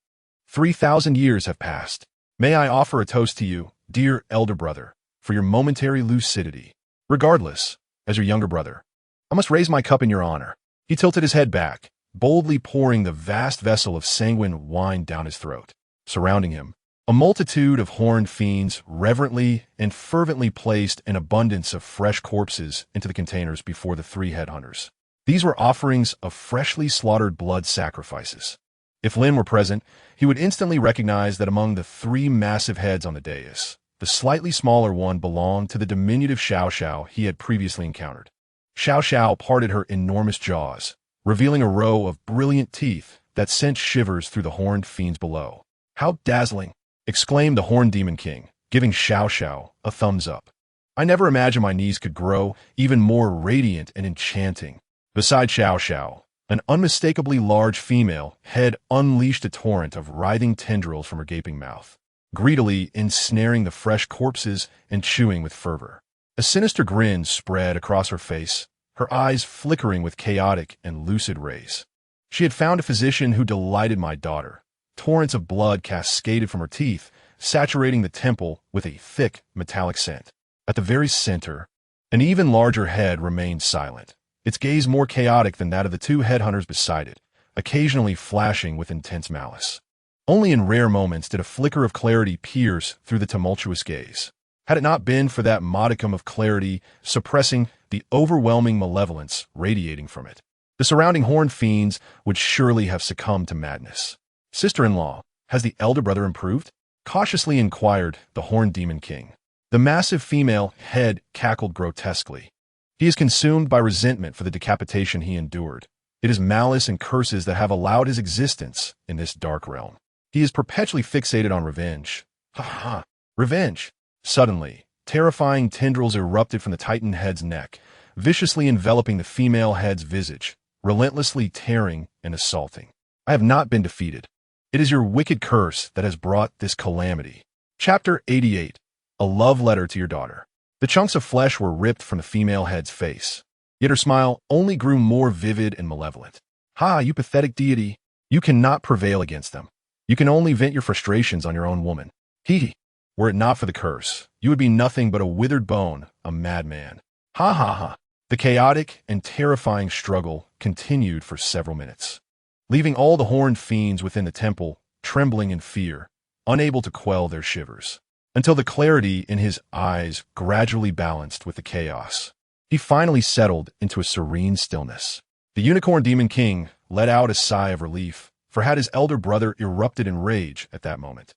3,000 years have passed. May I offer a toast to you, dear elder brother, for your momentary lucidity. Regardless, as your younger brother, I must raise my cup in your honor. He tilted his head back, boldly pouring the vast vessel of sanguine wine down his throat. Surrounding him, a multitude of horned fiends reverently and fervently placed an abundance of fresh corpses into the containers before the three headhunters. These were offerings of freshly slaughtered blood sacrifices. If Lin were present, he would instantly recognize that among the three massive heads on the dais, the slightly smaller one belonged to the diminutive Xiao Xiao he had previously encountered. Xiao Xiao parted her enormous jaws, revealing a row of brilliant teeth that sent shivers through the horned fiends below. "How dazzling!" exclaimed the Horned Demon King, giving Xiao Xiao a thumbs up. "I never imagined my knees could grow even more radiant and enchanting." Beside Xiao Xiao, an unmistakably large female head unleashed a torrent of writhing tendrils from her gaping mouth, greedily ensnaring the fresh corpses and chewing with fervor. A sinister grin spread across her face, her eyes flickering with chaotic and lucid rays. She had found a physician who delighted my daughter. Torrents of blood cascaded from her teeth, saturating the temple with a thick, metallic scent. At the very center, an even larger head remained silent, its gaze more chaotic than that of the two headhunters beside it, occasionally flashing with intense malice. Only in rare moments did a flicker of clarity pierce through the tumultuous gaze. Had it not been for that modicum of clarity suppressing the overwhelming malevolence radiating from it, the surrounding horned fiends would surely have succumbed to madness. "Sister-in-law, has the elder brother improved?" cautiously inquired the Horned Demon King. The massive female head cackled grotesquely. "He is consumed by resentment for the decapitation he endured. It is malice and curses that have allowed his existence in this dark realm. He is perpetually fixated on revenge." "Ha ha! Revenge!" Suddenly, terrifying tendrils erupted from the Titan head's neck, viciously enveloping the female head's visage, relentlessly tearing and assaulting. "I have not been defeated. It is your wicked curse that has brought this calamity." Chapter 88. A Love Letter to Your Daughter. The chunks of flesh were ripped from the female head's face, yet her smile only grew more vivid and malevolent. "Ha, you pathetic deity! You cannot prevail against them. You can only vent your frustrations on your own woman. Hee. Were it not for the curse, you would be nothing but a withered bone, a madman." Ha ha ha. The chaotic and terrifying struggle continued for several minutes, leaving all the horned fiends within the temple trembling in fear, unable to quell their shivers, until the clarity in his eyes gradually balanced with the chaos. He finally settled into a serene stillness. The Unicorn Demon King let out a sigh of relief, for had his elder brother erupted in rage at that moment,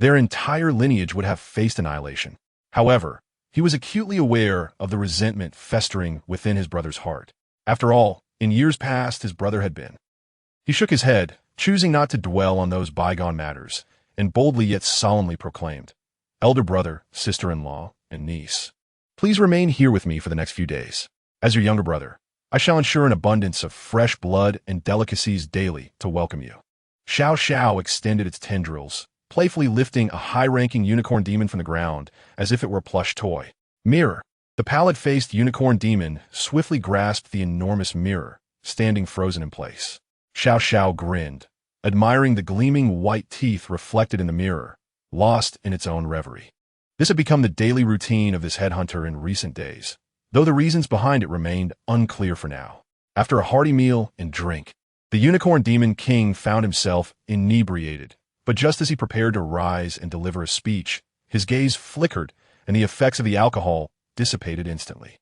their entire lineage would have faced annihilation. However, he was acutely aware of the resentment festering within his brother's heart. After all, in years past his brother had been. He shook his head, choosing not to dwell on those bygone matters, and boldly yet solemnly proclaimed, "Elder brother, sister-in-law, and niece, please remain here with me for the next few days. As your younger brother, I shall ensure an abundance of fresh blood and delicacies daily to welcome you." Xiao Xiao extended its tendrils, playfully lifting a high-ranking unicorn demon from the ground as if it were a plush toy. "Mirror." The pallid-faced unicorn demon swiftly grasped the enormous mirror, standing frozen in place. Xiao Xiao grinned, admiring the gleaming white teeth reflected in the mirror, lost in its own reverie. This had become the daily routine of this headhunter in recent days, though the reasons behind it remained unclear for now. After a hearty meal and drink, the Unicorn Demon King found himself inebriated, but just as he prepared to rise and deliver a speech, his gaze flickered and the effects of the alcohol dissipated instantly.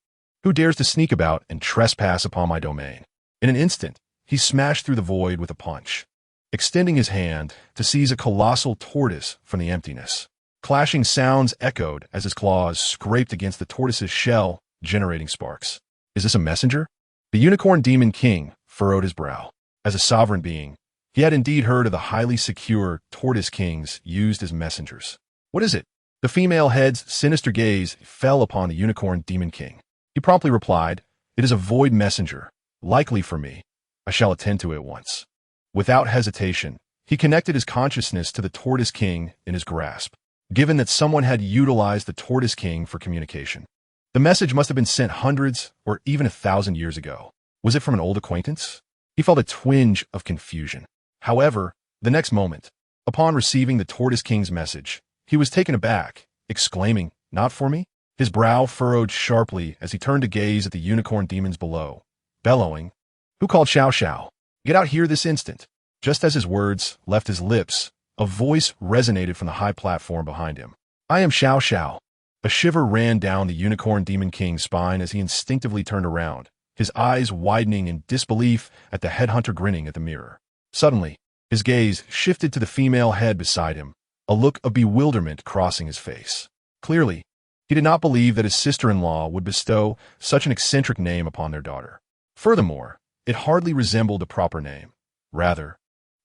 Who dares to sneak about and trespass upon my domain? In an instant, he smashed through the void with a punch, extending his hand to seize a colossal tortoise from the emptiness. Clashing sounds echoed as his claws scraped against the tortoise's shell, generating sparks. Is this a messenger? The Unicorn Demon King furrowed his brow. As a sovereign being, he had indeed heard of the highly secure tortoise kings used as messengers. What is it? The female head's sinister gaze fell upon the Unicorn Demon King. He promptly replied, "It is a void messenger, likely for me. I shall attend to it at once." Without hesitation, he connected his consciousness to the Tortoise King in his grasp, given that someone had utilized the Tortoise King for communication. The message must have been sent hundreds or even 1,000 years ago. Was it from an old acquaintance? He felt a twinge of confusion. However, the next moment, upon receiving the Tortoise King's message, he was taken aback, exclaiming, "Not for me?" His brow furrowed sharply as he turned to gaze at the unicorn demons below, bellowing, "Who called Xiao Xiao? Get out here this instant!" Just as his words left his lips, a voice resonated from the high platform behind him. "I am Xiao Xiao." A shiver ran down the Unicorn Demon King's spine as he instinctively turned around, his eyes widening in disbelief at the headhunter grinning at the mirror. Suddenly, his gaze shifted to the female head beside him, a look of bewilderment crossing his face. Clearly, he did not believe that his sister-in-law would bestow such an eccentric name upon their daughter. Furthermore, it hardly resembled a proper name. Rather,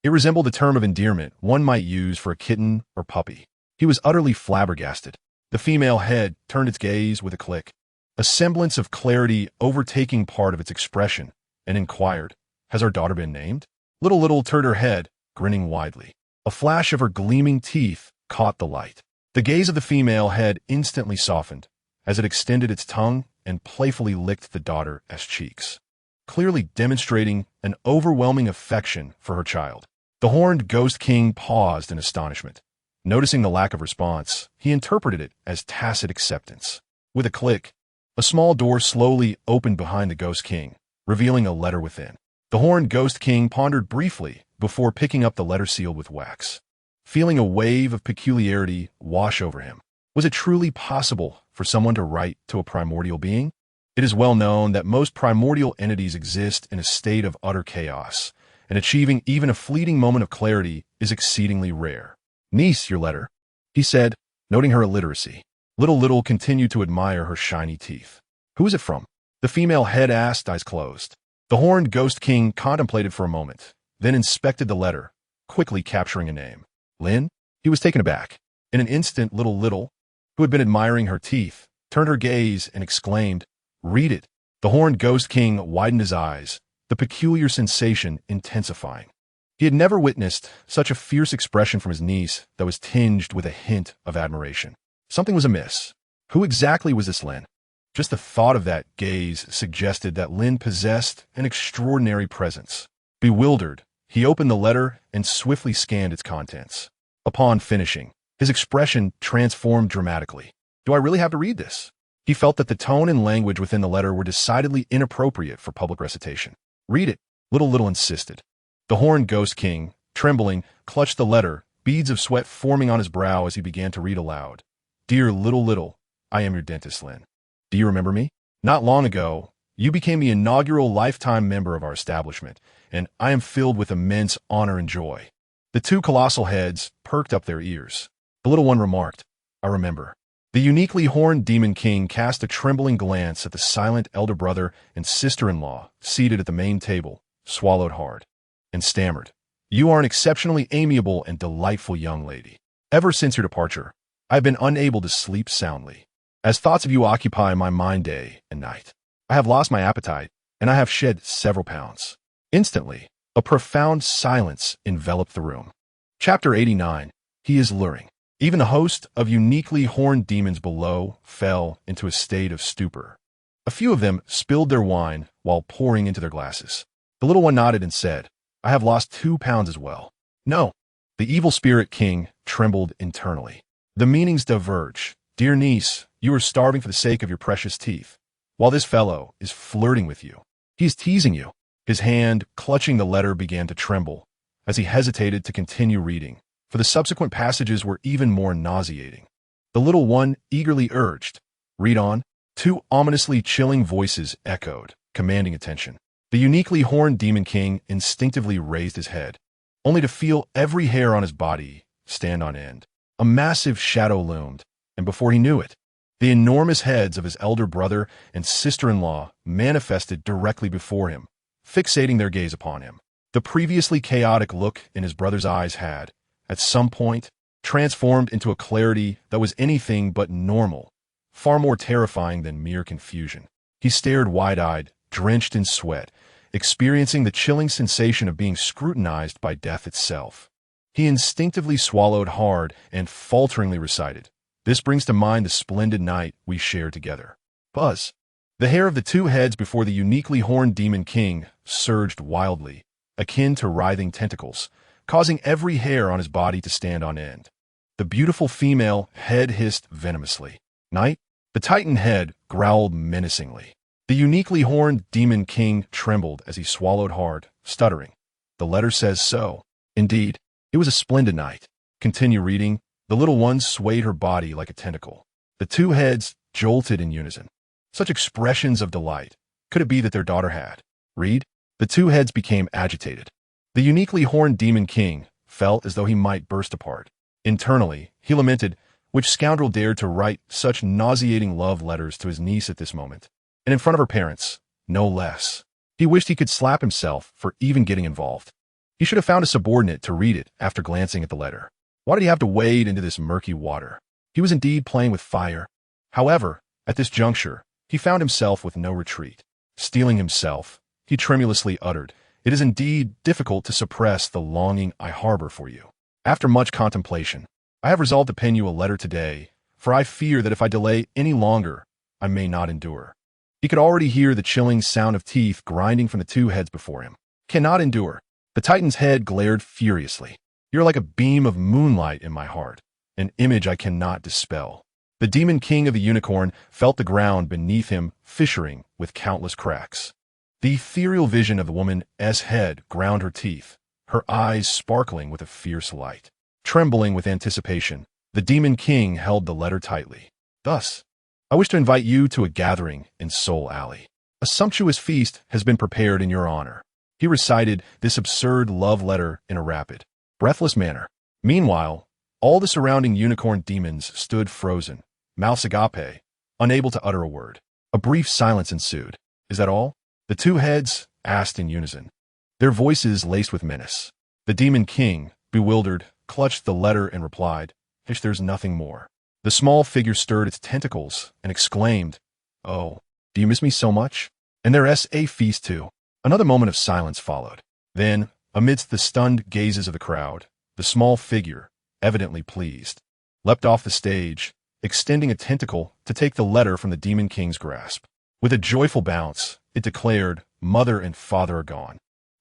it resembled a term of endearment one might use for a kitten or puppy. He was utterly flabbergasted. The female head turned its gaze with a click, a semblance of clarity overtaking part of its expression, and inquired, "Has our daughter been named?" Little turned her head, grinning widely. A flash of her gleaming teeth caught the light. The gaze of the female head instantly softened, as it extended its tongue and playfully licked the daughter's cheeks, clearly demonstrating an overwhelming affection for her child. The horned Ghost King paused in astonishment. Noticing the lack of response, he interpreted it as tacit acceptance. With a click, a small door slowly opened behind the Ghost King, revealing a letter within. The horned Ghost King pondered briefly before picking up the letter sealed with wax, feeling a wave of peculiarity wash over him. Was it truly possible for someone to write to a primordial being? It is well known that most primordial entities exist in a state of utter chaos, and achieving even a fleeting moment of clarity is exceedingly rare. "Niece, your letter," he said, noting her illiteracy. Little continued to admire her shiny teeth. "Who is it from?" the female head asked, eyes closed. The horned Ghost King contemplated for a moment, then inspected the letter, quickly capturing a name. Lin? He was taken aback. In an instant, Little, who had been admiring her teeth, turned her gaze and exclaimed, "Read it." The horned Ghost King widened his eyes, the peculiar sensation intensifying. He had never witnessed such a fierce expression from his niece that was tinged with a hint of admiration. Something was amiss. Who exactly was this Lin? Just the thought of that gaze suggested that Lin possessed an extraordinary presence. Bewildered, he opened the letter and swiftly scanned its contents. Upon finishing, his expression transformed dramatically. "Do I really have to read this?" He felt that the tone and language within the letter were decidedly inappropriate for public recitation. "Read it," Little insisted. The horned Ghost King, trembling, clutched the letter, beads of sweat forming on his brow as he began to read aloud. "Dear Little, I am your dentist, Lin. Do you remember me? Not long ago, you became the inaugural lifetime member of our establishment, and I am filled with immense honor and joy." The two colossal heads perked up their ears. The little one remarked, "I remember." The uniquely horned Demon King cast a trembling glance at the silent elder brother and sister-in-law seated at the main table, swallowed hard, and stammered, "You are an exceptionally amiable and delightful young lady. Ever since your departure, I have been unable to sleep soundly, as thoughts of you occupy my mind day and night. I have lost my appetite, and I have shed several pounds." Instantly, a profound silence enveloped the room. Chapter 89. He is luring. Even the host of uniquely horned demons below fell into a state of stupor. A few of them spilled their wine while pouring into their glasses. The little one nodded and said, "I have lost 2 pounds as well." No. The evil spirit king trembled internally. The meanings diverge. Dear niece, you are starving for the sake of your precious teeth, while this fellow is flirting with you. He is teasing you. His hand, clutching the letter, began to tremble as he hesitated to continue reading, for the subsequent passages were even more nauseating. The little one eagerly urged, "Read on." Two ominously chilling voices echoed, commanding attention. The uniquely horned demon king instinctively raised his head, only to feel every hair on his body stand on end. A massive shadow loomed, and before he knew it, the enormous heads of his elder brother and sister-in-law manifested directly before him, fixating their gaze upon him. The previously chaotic look in his brother's eyes had, at some point, transformed into a clarity that was anything but normal, far more terrifying than mere confusion. He stared wide-eyed, drenched in sweat, experiencing the chilling sensation of being scrutinized by death itself. He instinctively swallowed hard and falteringly recited, "This brings to mind the splendid night we shared together." Buzz. The hair of the two heads before the uniquely horned demon king surged wildly, akin to writhing tentacles, causing every hair on his body to stand on end. The beautiful female head hissed venomously. "Night?" The titan head growled menacingly. The uniquely horned demon king trembled as he swallowed hard, stuttering. "The letter says so." "Indeed, it was a splendid night." Continue reading. The little one swayed her body like a tentacle. The two heads jolted in unison. Such expressions of delight. Could it be that their daughter had? Read. The two heads became agitated. The uniquely horned demon king felt as though he might burst apart. Internally, he lamented, which scoundrel dared to write such nauseating love letters to his niece at this moment, and in front of her parents, no less. He wished he could slap himself for even getting involved. He should have found a subordinate to read it after glancing at the letter. Why did he have to wade into this murky water? He was indeed playing with fire. However, at this juncture, he found himself with no retreat. Steeling himself, he tremulously uttered, "It is indeed difficult to suppress the longing I harbor for you. After much contemplation, I have resolved to pen you a letter today, for I fear that if I delay any longer, I may not endure." He could already hear the chilling sound of teeth grinding from the two heads before him. "Cannot endure." The titan's head glared furiously. "You're like a beam of moonlight in my heart, an image I cannot dispel." The demon king of the unicorn felt the ground beneath him fissuring with countless cracks. The ethereal vision of the woman's head ground her teeth, her eyes sparkling with a fierce light. Trembling with anticipation, the demon king held the letter tightly. "Thus, I wish to invite you to a gathering in Soul Alley. A sumptuous feast has been prepared in your honor." He recited this absurd love letter in a rapid, breathless manner. Meanwhile, all the surrounding unicorn demons stood frozen, mouths agape, unable to utter a word. A brief silence ensued. "Is that all?" the two heads asked in unison, their voices laced with menace. The demon king, bewildered, clutched the letter and replied, "Ish, there's nothing more." The small figure stirred its tentacles and exclaimed, "Oh, do you miss me so much?" "And there's a feast too." Another moment of silence followed. Then, amidst the stunned gazes of the crowd, the small figure, evidently pleased, leapt off the stage, extending a tentacle to take the letter from the demon king's grasp. With a joyful bounce, it declared, "Mother and father are gone,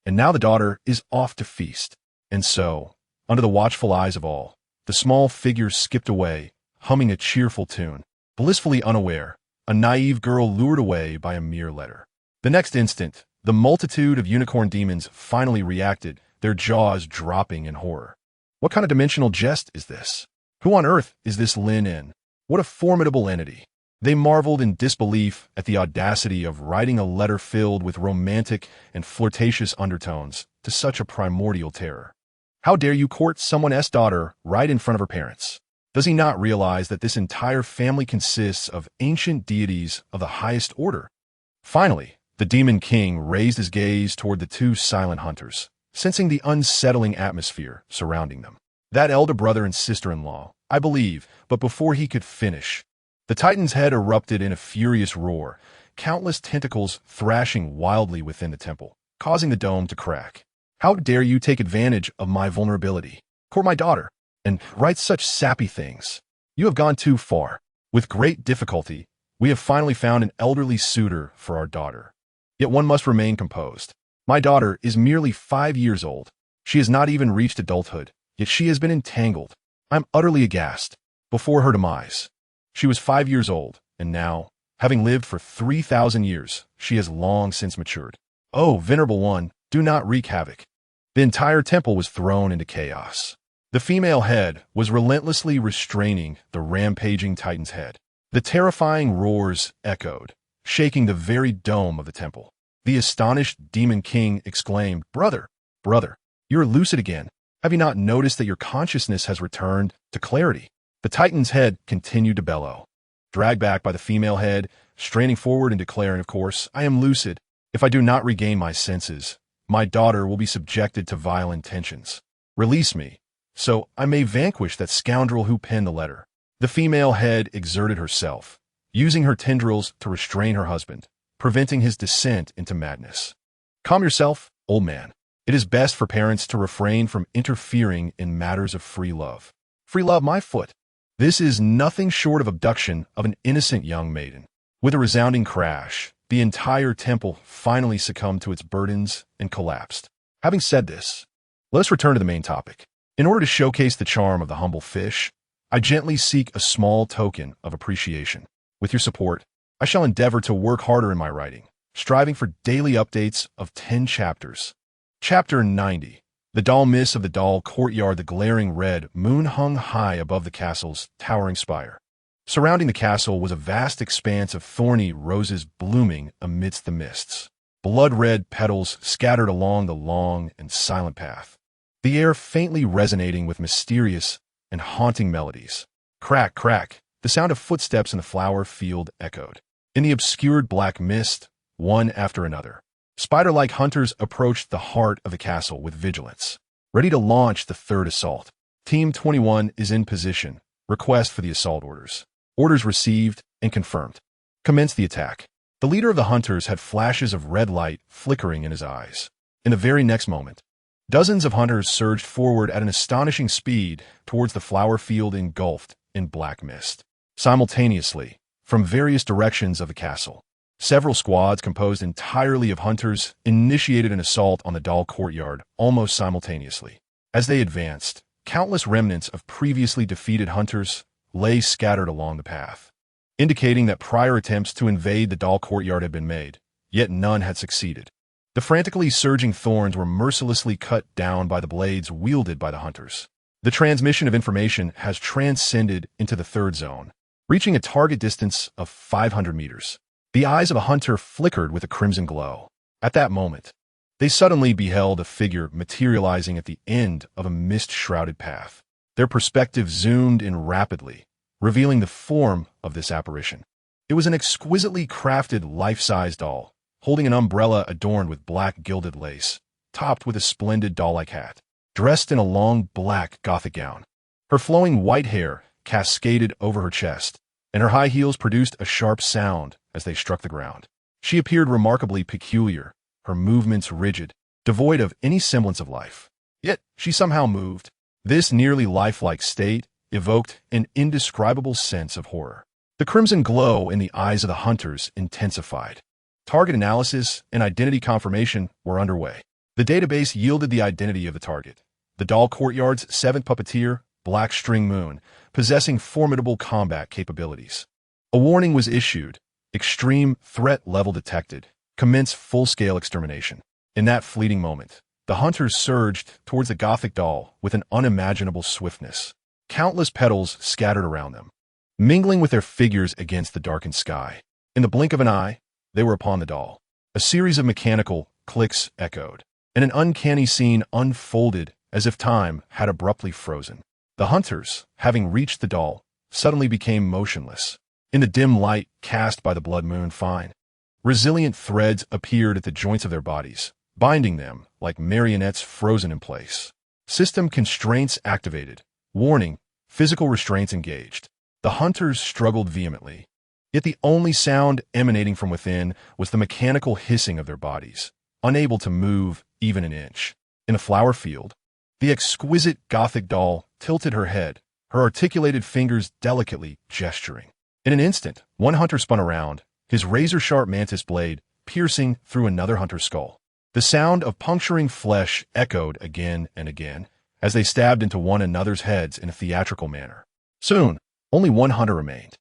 and now the daughter is off to feast." And so, under the watchful eyes of all, the small figure skipped away, humming a cheerful tune, blissfully unaware, a naive girl lured away by a mere letter. The next instant, the multitude of unicorn demons finally reacted, their jaws dropping in horror. What kind of dimensional jest is this? Who on earth is this Lin Yun? What a formidable entity. They marveled in disbelief at the audacity of writing a letter filled with romantic and flirtatious undertones to such a primordial terror. How dare you court someone's daughter right in front of her parents? Does he not realize that this entire family consists of ancient deities of the highest order? Finally, the demon king raised his gaze toward the two silent hunters, sensing the unsettling atmosphere surrounding them. "That elder brother and sister-in-law, I believe," but before he could finish, the titan's head erupted in a furious roar, countless tentacles thrashing wildly within the temple, causing the dome to crack. "How dare you take advantage of my vulnerability, court my daughter, and write such sappy things? You have gone too far. With great difficulty, we have finally found an elderly suitor for our daughter. Yet one must remain composed. My daughter is merely 5 years old. She has not even reached adulthood, yet she has been entangled. I'm utterly aghast. Before her demise, she was 5 years old, and now, having lived for 3,000 years, she has long since matured. Oh, Venerable One, do not wreak havoc. The entire temple was thrown into chaos. The female head was relentlessly restraining the rampaging Titan's head. The terrifying roars echoed, shaking the very dome of the temple. The astonished Demon King exclaimed, "Brother, brother, you are lucid again. Have you not noticed that your consciousness has returned to clarity?" The Titan's head continued to bellow, dragged back by the female head, straining forward and declaring, "Of course, I am lucid. If I do not regain my senses, my daughter will be subjected to vile intentions. Release me, so I may vanquish that scoundrel who penned the letter." The female head exerted herself, using her tendrils to restrain her husband, preventing his descent into madness. "Calm yourself, old man. It is best for parents to refrain from interfering in matters of free love." "Free love, my foot. This is nothing short of abduction of an innocent young maiden." With a resounding crash, the entire temple finally succumbed to its burdens and collapsed. Having said this, let us return to the main topic. In order to showcase the charm of the humble fish, I gently seek a small token of appreciation. With your support, I shall endeavor to work harder in my writing, striving for daily updates of 10 chapters. Chapter 90. The dull mist of the dull courtyard. The glaring red moon hung high above the castle's towering spire. Surrounding the castle was a vast expanse of thorny roses blooming amidst the mists. Blood-red petals scattered along the long and silent path, the air faintly resonating with mysterious and haunting melodies. Crack, crack, the sound of footsteps in the flower field echoed. In the obscured black mist, one after another, spider-like hunters approached the heart of the castle with vigilance, ready to launch the third assault. Team 21 is in position. Request for the assault orders. Orders received and confirmed. Commence the attack. The leader of the hunters had flashes of red light flickering in his eyes. In the very next moment, dozens of hunters surged forward at an astonishing speed towards the flower field engulfed in black mist. Simultaneously, from various directions of the castle, several squads composed entirely of hunters initiated an assault on the dull courtyard almost simultaneously. As they advanced, countless remnants of previously defeated hunters lay scattered along the path, indicating that prior attempts to invade the dull courtyard had been made, yet none had succeeded. The frantically surging thorns were mercilessly cut down by the blades wielded by the hunters. The transmission of information has transcended into the third zone, reaching a target distance of 500 meters. The eyes of a hunter flickered with a crimson glow. At that moment, they suddenly beheld a figure materializing at the end of a mist-shrouded path. Their perspective zoomed in rapidly, revealing the form of this apparition. It was an exquisitely crafted life-size doll, holding an umbrella adorned with black gilded lace, topped with a splendid doll-like hat, dressed in a long black Gothic gown. Her flowing white hair cascaded over her chest, and her high heels produced a sharp sound as they struck the ground. She appeared remarkably peculiar, her movements rigid, devoid of any semblance of life. Yet she somehow moved. This nearly lifelike state evoked an indescribable sense of horror. The crimson glow in the eyes of the hunters intensified. Target analysis and identity confirmation were underway. The database yielded the identity of the target, the dull courtyard's 7th puppeteer, Black String Moon, possessing formidable combat capabilities. A warning was issued. Extreme threat level detected. Commence full-scale extermination. In that fleeting moment, the hunters surged towards the Gothic doll with an unimaginable swiftness. Countless petals scattered around them, mingling with their figures against the darkened sky. In the blink of an eye, they were upon the doll. A series of mechanical clicks echoed, and an uncanny scene unfolded as if time had abruptly frozen. The hunters, having reached the doll, suddenly became motionless. In the dim light cast by the blood moon, fine, resilient threads appeared at the joints of their bodies, binding them like marionettes frozen in place. System constraints activated. Warning, physical restraints engaged. The hunters struggled vehemently, yet the only sound emanating from within was the mechanical hissing of their bodies, unable to move even an inch. In the flower field, the exquisite Gothic doll tilted her head, her articulated fingers delicately gesturing. In an instant, one hunter spun around, his razor-sharp mantis blade piercing through another hunter's skull. The sound of puncturing flesh echoed again and again as they stabbed into one another's heads in a theatrical manner. Soon, only one hunter remained.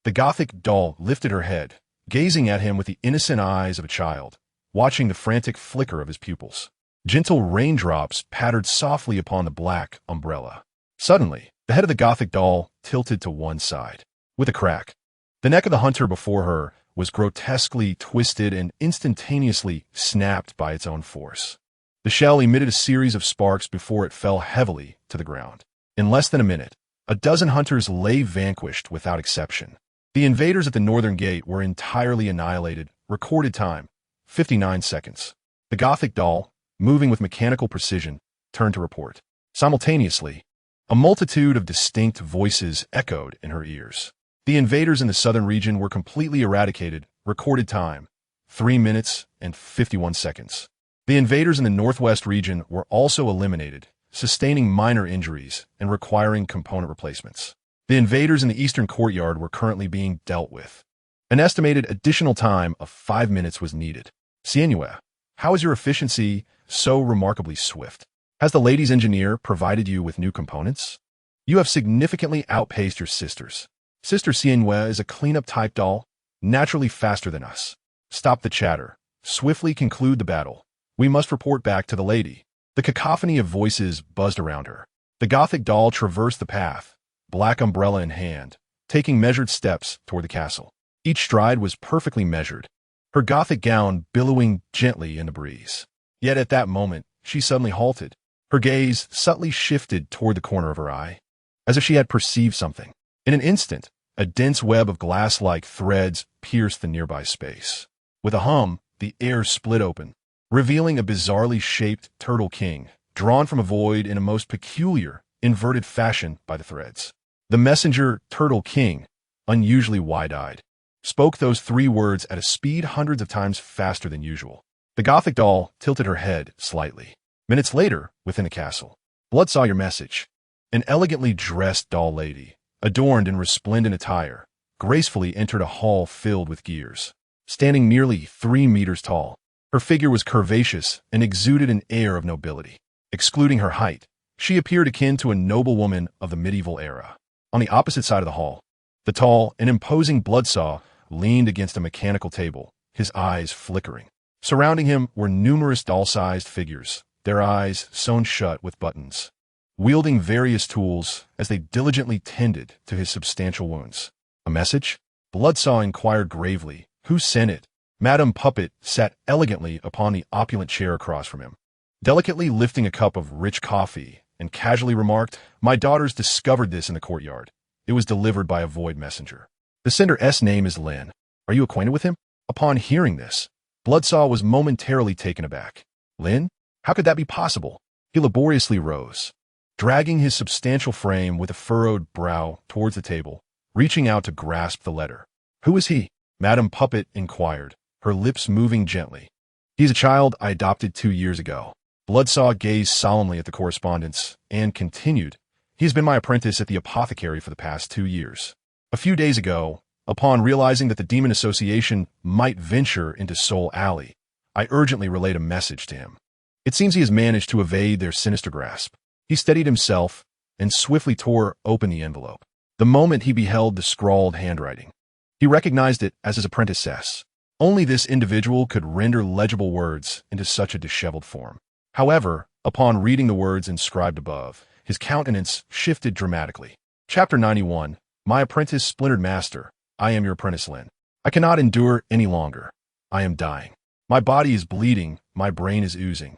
The Gothic doll lifted her head, gazing at him with the innocent eyes of a child, watching the frantic flicker of his pupils. Gentle raindrops pattered softly upon the black umbrella. Suddenly, the head of the Gothic doll tilted to one side. With a crack, the neck of the hunter before her was grotesquely twisted and instantaneously snapped by its own force. The shell emitted a series of sparks before it fell heavily to the ground. In less than a minute, a dozen hunters lay vanquished without exception. The invaders at the northern gate were entirely annihilated. Recorded time, 59 seconds. The Gothic doll, moving with mechanical precision, turned to report. Simultaneously, a multitude of distinct voices echoed in her ears. The invaders in the southern region were completely eradicated. Recorded time, 3 minutes and 51 seconds. The invaders in the northwest region were also eliminated, sustaining minor injuries and requiring component replacements. The invaders in the eastern courtyard were currently being dealt with. An estimated additional time of 5 minutes was needed. Sienue, how is your efficiency so remarkably swift? Has the ladies' engineer provided you with new components? You have significantly outpaced your sisters. Sister Sienue is a cleanup-type doll, naturally faster than us. Stop the chatter. Swiftly conclude the battle. We must report back to the lady. The cacophony of voices buzzed around her. The Gothic doll traversed the path, black umbrella in hand, taking measured steps toward the castle. Each stride was perfectly measured, her Gothic gown billowing gently in the breeze. Yet at that moment, she suddenly halted. Her gaze subtly shifted toward the corner of her eye, as if she had perceived something. In an instant, a dense web of glass-like threads pierced the nearby space. With a hum, the air split open, revealing a bizarrely shaped turtle king, drawn from a void in a most peculiar, inverted fashion by the threads. The messenger, Turtle King, unusually wide-eyed, spoke those 3 words at a speed hundreds of times faster than usual. The Gothic doll tilted her head slightly. Minutes later, within the castle, Blood saw your message. An elegantly dressed doll lady, adorned in resplendent attire, gracefully entered a hall filled with gears. Standing nearly 3 meters tall, her figure was curvaceous and exuded an air of nobility. Excluding her height, she appeared akin to a noblewoman of the medieval era. On the opposite side of the hall, the tall and imposing Bloodsaw leaned against a mechanical table, his eyes flickering. Surrounding him were numerous doll-sized figures, their eyes sewn shut with buttons, wielding various tools as they diligently tended to his substantial wounds. A message? Bloodsaw inquired gravely. Who sent it? Madame Puppet sat elegantly upon the opulent chair across from him, delicately lifting a cup of rich coffee, and casually remarked, "My daughters discovered this in the courtyard. It was delivered by a void messenger. The sender's name is Lin. Are you acquainted with him?" Upon hearing this, Bloodsaw was momentarily taken aback. Lin? How could that be possible? He laboriously rose, dragging his substantial frame with a furrowed brow towards the table, reaching out to grasp the letter. Who is he? Madame Puppet inquired, her lips moving gently. He's a child I adopted 2 years ago. Bloodsaw gazed solemnly at the correspondence and continued, He has been my apprentice at the apothecary for the past 2 years. A few days ago, upon realizing that the Demon Association might venture into Soul Alley, I urgently relayed a message to him. It seems he has managed to evade their sinister grasp. He steadied himself and swiftly tore open the envelope. The moment he beheld the scrawled handwriting, he recognized it as his apprentice. Only this individual could render legible words into such a disheveled form. However, upon reading the words inscribed above, his countenance shifted dramatically. Chapter 91, My Apprentice Splintered Master, I am your apprentice Lin. I cannot endure any longer. I am dying. My body is bleeding, my brain is oozing.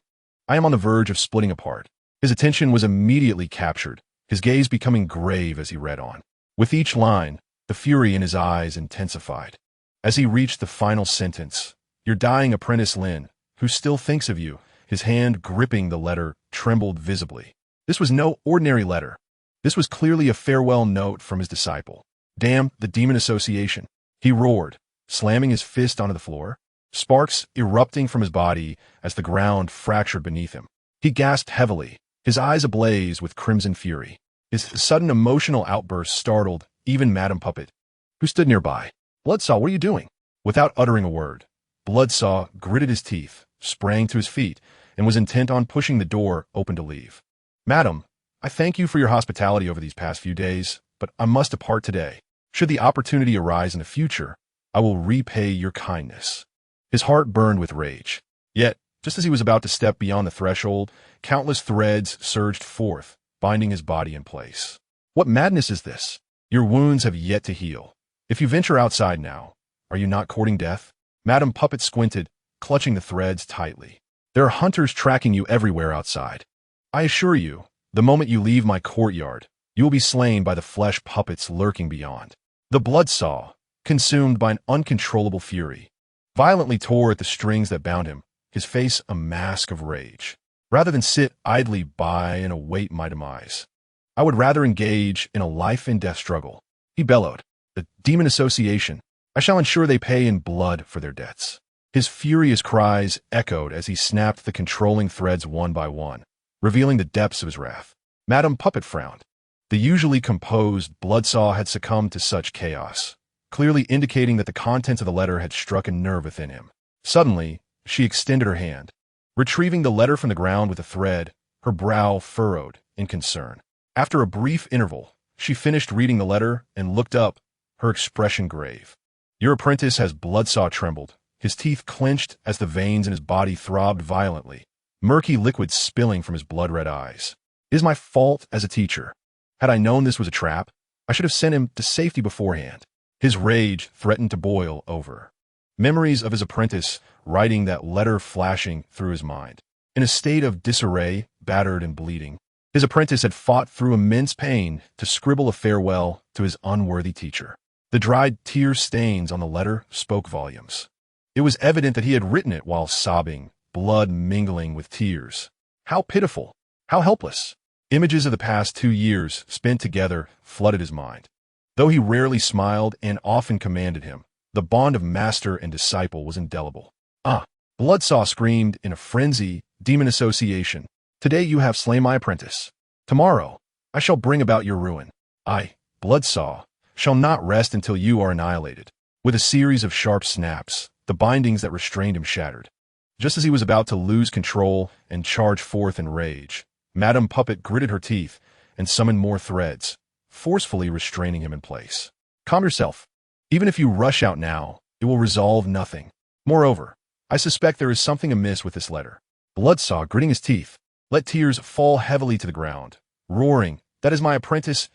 I am on the verge of splitting apart. His attention was immediately captured, his gaze becoming grave as he read on. With each line, the fury in his eyes intensified. As he reached the final sentence, Your dying apprentice Lin, who still thinks of you, his hand gripping the letter trembled visibly. This was no ordinary letter. This was clearly a farewell note from his disciple. Damn the Demon Association, he roared, slamming his fist onto the floor, sparks erupting from his body as the ground fractured beneath him. He gasped heavily, his eyes ablaze with crimson fury. His sudden emotional outburst startled even Madame Puppet, who stood nearby. Bloodsaw, what are you doing? Without uttering a word, Bloodsaw gritted his teeth, sprang to his feet and was intent on pushing the door open to leave. "Madam, I thank you for your hospitality over these past few days, but I must depart today. Should the opportunity arise in the future, I will repay your kindness." His heart burned with rage. Yet, just as he was about to step beyond the threshold, countless threads surged forth, binding his body in place. What madness is this? Your wounds have yet to heal. If you venture outside now, are you not courting death? Madam Puppet squinted, clutching the threads tightly. There are hunters tracking you everywhere outside. I assure you, the moment you leave my courtyard, you will be slain by the flesh puppets lurking beyond. The bloodsaw, consumed by an uncontrollable fury, violently tore at the strings that bound him, his face a mask of rage. Rather than sit idly by and await my demise, I would rather engage in a life-and-death struggle. He bellowed. The demon association. I shall ensure they pay in blood for their debts. His furious cries echoed as he snapped the controlling threads one by one, revealing the depths of his wrath. Madam Puppet frowned. The usually composed bloodsaw had succumbed to such chaos, clearly indicating that the contents of the letter had struck a nerve within him. Suddenly, she extended her hand. Retrieving the letter from the ground with a thread, her brow furrowed in concern. After a brief interval, she finished reading the letter and looked up, her expression grave. Your apprentice has bloodsaw trembled, his teeth clenched as the veins in his body throbbed violently, murky liquid spilling from his blood-red eyes. It is my fault as a teacher. Had I known this was a trap, I should have sent him to safety beforehand. His rage threatened to boil over. Memories of his apprentice writing that letter flashing through his mind. In a state of disarray, battered and bleeding, his apprentice had fought through immense pain to scribble a farewell to his unworthy teacher. The dried tear stains on the letter spoke volumes. It was evident that he had written it while sobbing, blood mingling with tears. How pitiful! How helpless! Images of the past 2 years spent together flooded his mind. Though he rarely smiled and often commanded him, the bond of master and disciple was indelible. "Ah!" Bloodsaw screamed in a frenzy, demon association. "Today you have slain my apprentice. Tomorrow, I shall bring about your ruin. I, Bloodsaw, shall not rest until you are annihilated." With a series of sharp snaps, the bindings that restrained him shattered. Just as he was about to lose control and charge forth in rage, Madam Puppet gritted her teeth and summoned more threads, forcefully restraining him in place. "Calm yourself. Even if you rush out now, it will resolve nothing. Moreover, I suspect there is something amiss with this letter." Bloodsaw, gritting his teeth, let tears fall heavily to the ground, roaring, "That is my apprentice's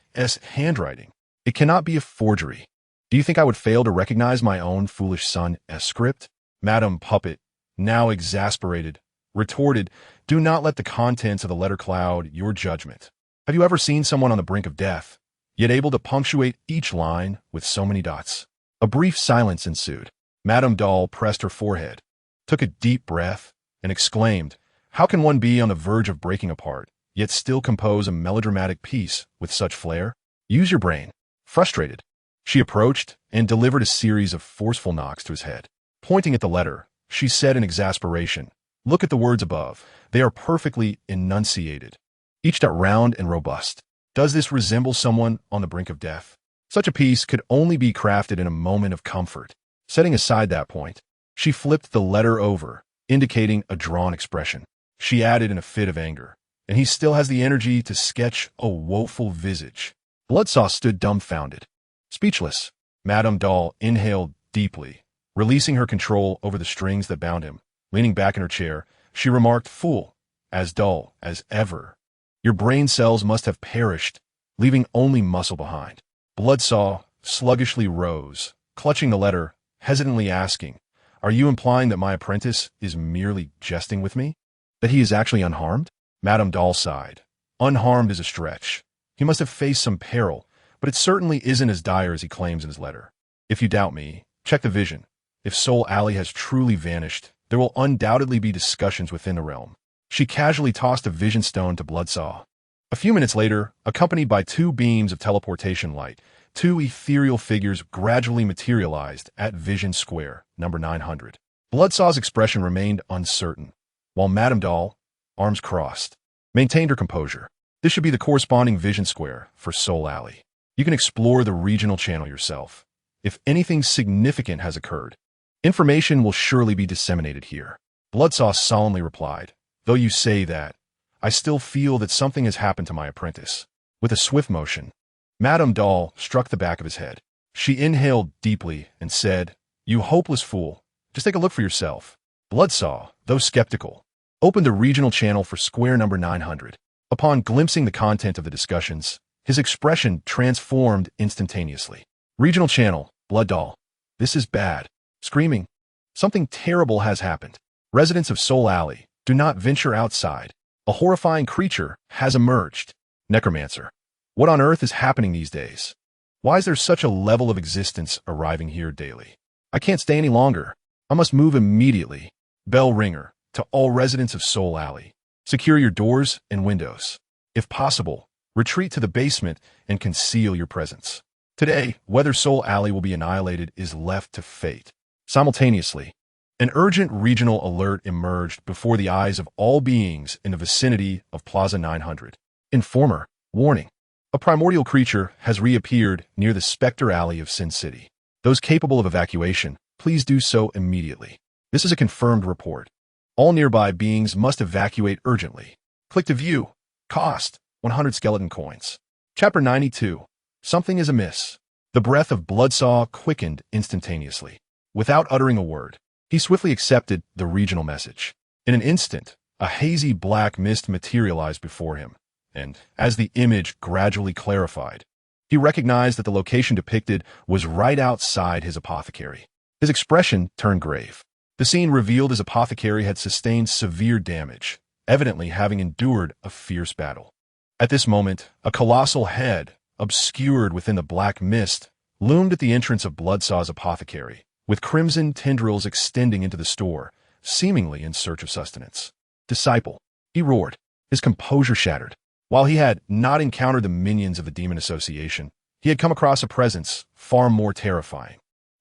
handwriting. It cannot be a forgery. Do you think I would fail to recognize my own foolish son's script?" Madam Puppet, now exasperated, retorted, "Do not let the contents of the letter cloud your judgment. Have you ever seen someone on the brink of death, yet able to punctuate each line with so many dots?" A brief silence ensued. Madame Doll pressed her forehead, took a deep breath, and exclaimed, "How can one be on the verge of breaking apart, yet still compose a melodramatic piece with such flair? Use your brain." Frustrated, she approached and delivered a series of forceful knocks to his head. Pointing at the letter, she said in exasperation, "Look at the words above. They are perfectly enunciated, each dot round and robust. Does this resemble someone on the brink of death? Such a piece could only be crafted in a moment of comfort." Setting aside that point, she flipped the letter over, indicating a drawn expression. She added in a fit of anger, "And he still has the energy to sketch a woeful visage." Bloodsaw stood dumbfounded. Speechless, Madame Doll inhaled deeply, releasing her control over the strings that bound him. Leaning back in her chair, she remarked, "Fool, as dull as ever. Your brain cells must have perished, leaving only muscle behind." Bloodsaw sluggishly rose, clutching the letter, hesitantly asking, "Are you implying that my apprentice is merely jesting with me? That he is actually unharmed?" Madame Doll sighed. "Unharmed is a stretch. He must have faced some peril, but it certainly isn't as dire as he claims in his letter. If you doubt me, check the vision. If Soul Alley has truly vanished, there will undoubtedly be discussions within the realm." She casually tossed a vision stone to Bloodsaw. A few minutes later, accompanied by 2 beams of teleportation light, 2 ethereal figures gradually materialized at Vision Square, number 900. Bloodsaw's expression remained uncertain, while Madame Doll, arms crossed, maintained her composure. This should be the corresponding Vision Square for Soul Alley. You can explore the regional channel yourself. If anything significant has occurred, information will surely be disseminated here. Bloodsaw solemnly replied, "Though you say that, I still feel that something has happened to my apprentice." With a swift motion, Madame Doll struck the back of his head. She inhaled deeply and said, "You hopeless fool, just take a look for yourself." Bloodsaw, though skeptical, opened a regional channel for square number 900. Upon glimpsing the content of the discussions, his expression transformed instantaneously. Regional channel, Blood Doll. This is bad. Screaming. Something terrible has happened. Residents of Soul Alley, do not venture outside. A horrifying creature has emerged. Necromancer. What on earth is happening these days? Why is there such a level of existence arriving here daily? I can't stay any longer. I must move immediately. Bell ringer. To all residents of Soul Alley, secure your doors and windows. If possible, retreat to the basement and conceal your presence. Today, whether Soul Alley will be annihilated is left to fate. Simultaneously, an urgent regional alert emerged before the eyes of all beings in the vicinity of Plaza 900. Informer, warning. A primordial creature has reappeared near the Spectre Alley of Sin City. Those capable of evacuation, please do so immediately. This is a confirmed report. All nearby beings must evacuate urgently. Click to view. Cost, 100 skeleton coins. Chapter 92. Something is amiss. The breath of Bloodsaw quickened instantaneously. Without uttering a word, he swiftly accepted the regional message. In an instant, a hazy black mist materialized before him, and as the image gradually clarified, he recognized that the location depicted was right outside his apothecary. His expression turned grave. The scene revealed his apothecary had sustained severe damage, evidently having endured a fierce battle. At this moment, a colossal head, obscured within the black mist, loomed at the entrance of Bloodsaw's apothecary, with crimson tendrils extending into the store, seemingly in search of sustenance. "Disciple," he roared, his composure shattered. While he had not encountered the minions of the Demon Association, he had come across a presence far more terrifying.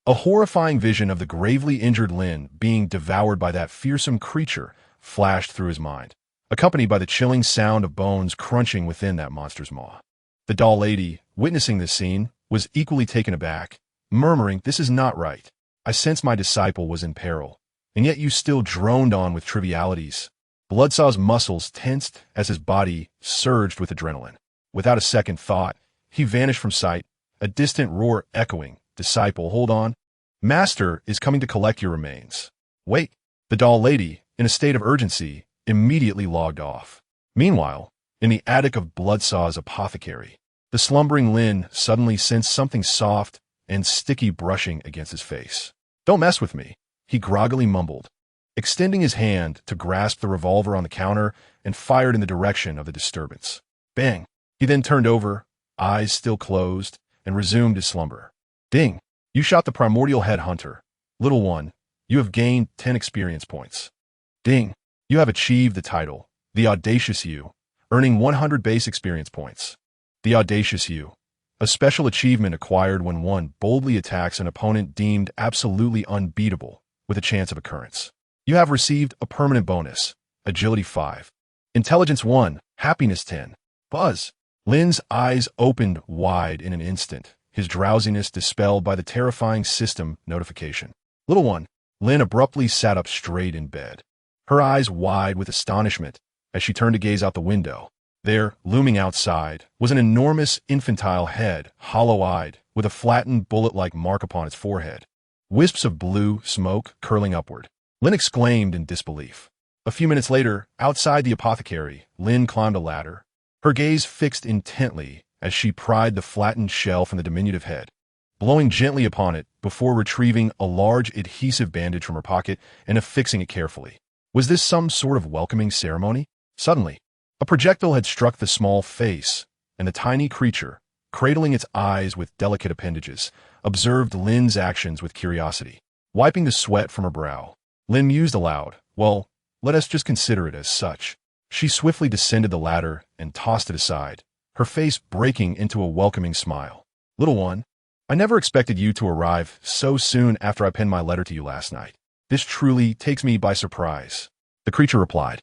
A horrifying vision of the gravely injured Lin being devoured by that fearsome creature flashed through his mind, accompanied by the chilling sound of bones crunching within that monster's maw. The doll lady, witnessing this scene, was equally taken aback, murmuring, "This is not right. I sense my disciple was in peril, and yet you still droned on with trivialities." Bloodsaw's muscles tensed as his body surged with adrenaline. Without a second thought, he vanished from sight, a distant roar echoing, "Disciple, hold on. Master is coming to collect your remains. Wait." The doll lady, in a state of urgency, immediately logged off. Meanwhile, in the attic of Bloodsaw's apothecary, the slumbering Lin suddenly sensed something soft and sticky brushing against his face. "Don't mess with me," he groggily mumbled, extending his hand to grasp the revolver on the counter and fired in the direction of the disturbance. Bang! He then turned over, eyes still closed, and resumed his slumber. "Ding! You shot the primordial head hunter. Little one, you have gained 10 experience points. Ding! You have achieved the title, the Audacious You, earning 100 base experience points. The Audacious You, a special achievement acquired when one boldly attacks an opponent deemed absolutely unbeatable with a chance of occurrence. You have received a permanent bonus, Agility 5, Intelligence 1, Happiness 10. Buzz! Lin's eyes opened wide in an instant, his drowsiness dispelled by the terrifying system notification. Little one, Lin abruptly sat up straight in bed, her eyes wide with astonishment as she turned to gaze out the window. There, looming outside, was an enormous infantile head, hollow-eyed, with a flattened bullet-like mark upon its forehead. Wisps of blue smoke curling upward. Lin exclaimed in disbelief. A few minutes later, outside the apothecary, Lin climbed a ladder, her gaze fixed intently as she pried the flattened shell from the diminutive head, blowing gently upon it before retrieving a large adhesive bandage from her pocket and affixing it carefully. Was this some sort of welcoming ceremony? Suddenly, a projectile had struck the small face, and the tiny creature, cradling its eyes with delicate appendages, observed Lin's actions with curiosity. Wiping the sweat from her brow, Lin mused aloud, "Well, let us just consider it as such." She swiftly descended the ladder and tossed it aside, her face breaking into a welcoming smile. "Little one, I never expected you to arrive so soon after I penned my letter to you last night. This truly takes me by surprise." The creature replied,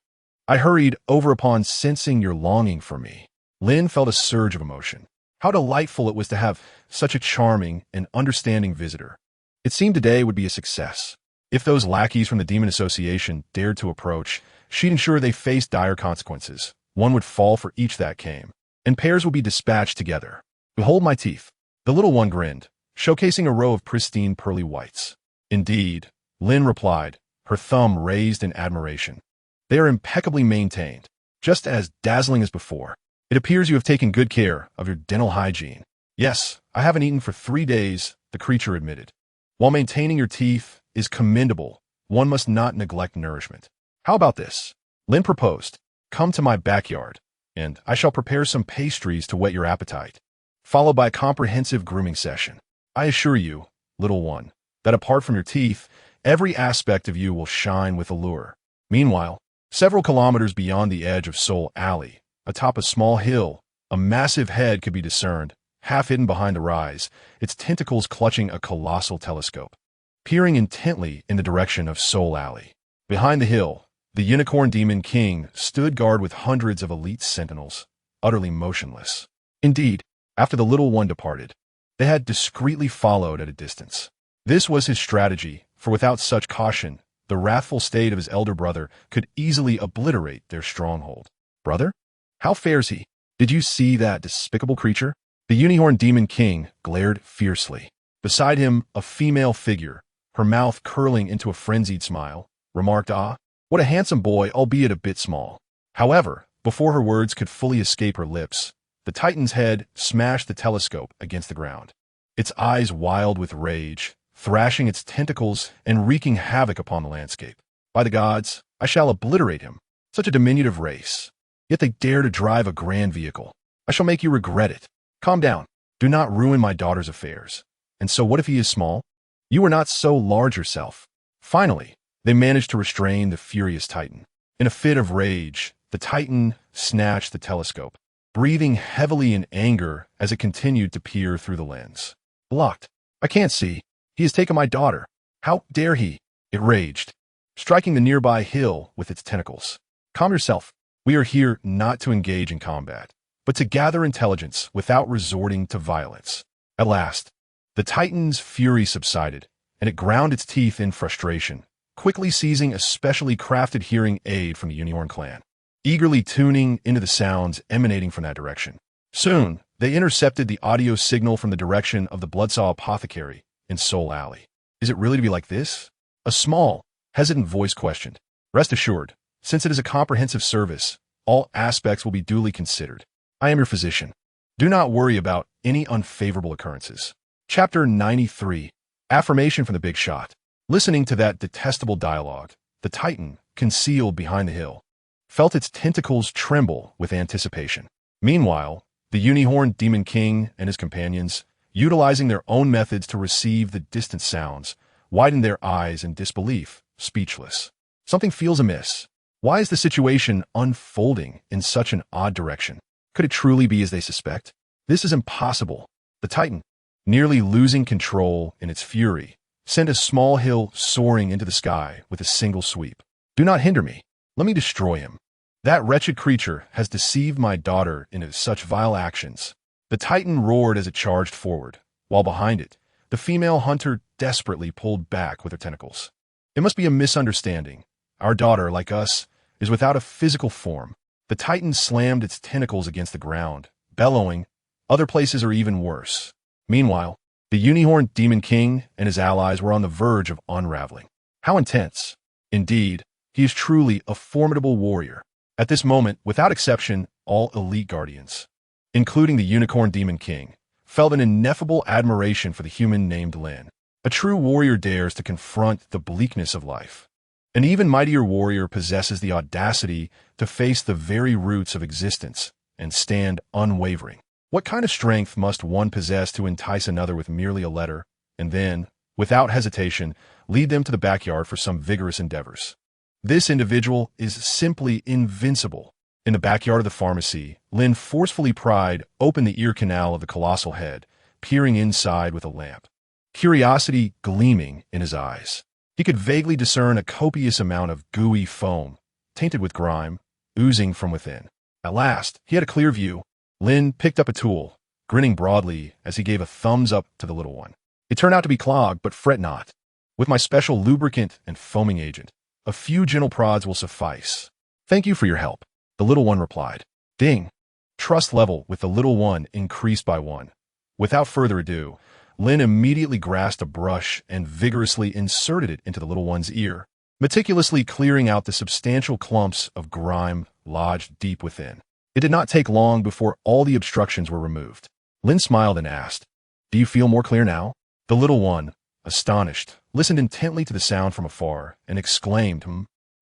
"I hurried over upon sensing your longing for me." Lin felt a surge of emotion. How delightful it was to have such a charming and understanding visitor. It seemed today would be a success. If those lackeys from the Demon Association dared to approach, she'd ensure they faced dire consequences. One would fall for each that came, and pairs would be dispatched together. Behold my teeth. The little one grinned, showcasing a row of pristine pearly whites. Indeed, Lin replied, her thumb raised in admiration. They are impeccably maintained, just as dazzling as before. It appears you have taken good care of your dental hygiene. Yes, I haven't eaten for 3 days, the creature admitted. While maintaining your teeth is commendable, one must not neglect nourishment. How about this? Lin proposed. Come to my backyard, and I shall prepare some pastries to whet your appetite, followed by a comprehensive grooming session. I assure you, little one, that apart from your teeth, every aspect of you will shine with allure. Meanwhile, several kilometers beyond the edge of Soul Alley, atop a small hill, a massive head could be discerned, half hidden behind the rise, its tentacles clutching a colossal telescope, peering intently in the direction of Soul Alley. Behind the hill, the Unicorn Demon King stood guard with hundreds of elite sentinels, utterly motionless. Indeed, after the little one departed, they had discreetly followed at a distance. This was his strategy, for without such caution, the wrathful state of his elder brother could easily obliterate their stronghold. Brother? How fares he? Did you see that despicable creature? The Unicorn Demon King glared fiercely. Beside him, a female figure, her mouth curling into a frenzied smile, remarked, "Ah, what a handsome boy, albeit a bit small." However, before her words could fully escape her lips, the Titan's head smashed the telescope against the ground. Its eyes wild with rage, thrashing its tentacles and wreaking havoc upon the landscape. By the gods, I shall obliterate him. Such a diminutive race. Yet they dare to drive a grand vehicle. I shall make you regret it. Calm down. Do not ruin my daughter's affairs. And so what if he is small? You are not so large yourself. Finally, they managed to restrain the furious Titan. In a fit of rage, the Titan snatched the telescope, breathing heavily in anger as it continued to peer through the lens. Blocked. I can't see. He has taken my daughter. How dare he? It raged, striking the nearby hill with its tentacles. Calm yourself. We are here not to engage in combat, but to gather intelligence without resorting to violence. At last, the Titan's fury subsided, and it ground its teeth in frustration, quickly seizing a specially crafted hearing aid from the Unicorn clan, eagerly tuning into the sounds emanating from that direction. Soon, they intercepted the audio signal from the direction of the Bloodsaw Apothecary in Soul Alley. Is it really to be like this? A small, hesitant voice questioned. Rest assured, since it is a comprehensive service, all aspects will be duly considered. I am your physician. Do not worry about any unfavorable occurrences. Chapter 93. Affirmation from the Big Shot. Listening to that detestable dialogue, the Titan, concealed behind the hill, felt its tentacles tremble with anticipation. Meanwhile, the Unicorn Demon King and his companions, utilizing their own methods to receive the distant sounds, widened their eyes in disbelief, speechless. Something feels amiss. Why is the situation unfolding in such an odd direction? Could it truly be as they suspect? This is impossible. The Titan, nearly losing control in its fury, sent a small hill soaring into the sky with a single sweep. Do not hinder me. Let me destroy him. That wretched creature has deceived my daughter into such vile actions. The Titan roared as it charged forward, while behind it, the female hunter desperately pulled back with her tentacles. It must be a misunderstanding. Our daughter, like us, is without a physical form. The Titan slammed its tentacles against the ground, bellowing. Other places are even worse. Meanwhile, the Unicorn Demon King and his allies were on the verge of unraveling. How intense. Indeed, he is truly a formidable warrior. At this moment, without exception, all elite guardians, including the Unicorn Demon King, felt an ineffable admiration for the human named Lin. A true warrior dares to confront the bleakness of life. An even mightier warrior possesses the audacity to face the very roots of existence and stand unwavering. What kind of strength must one possess to entice another with merely a letter, and then, without hesitation, lead them to the backyard for some vigorous endeavors? This individual is simply invincible. In the backyard of the pharmacy, Lin forcefully pried open the ear canal of the colossal head, peering inside with a lamp, curiosity gleaming in his eyes. He could vaguely discern a copious amount of gooey foam, tainted with grime, oozing from within. At last, he had a clear view. Lin picked up a tool, grinning broadly as he gave a thumbs up to the little one. It turned out to be clogged, but fret not. With my special lubricant and foaming agent, a few gentle prods will suffice. Thank you for your help, the little one replied. Ding. Trust level with the little one increased by 1. Without further ado, Lin immediately grasped a brush and vigorously inserted it into the little one's ear, meticulously clearing out the substantial clumps of grime lodged deep within. It did not take long before all the obstructions were removed. Lin smiled and asked, "Do you feel more clear now?" The little one, astonished, listened intently to the sound from afar and exclaimed,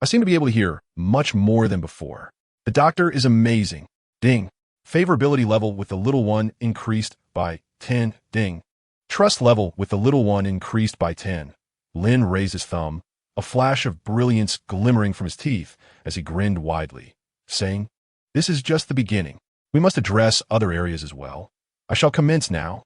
I seem to be able to hear much more than before. The doctor is amazing. Ding. Favorability level with the little one increased by 10. Ding. Trust level with the little one increased by 10. Lin raised his thumb, a flash of brilliance glimmering from his teeth as he grinned widely, saying, "This is just the beginning. We must address other areas as well. I shall commence now."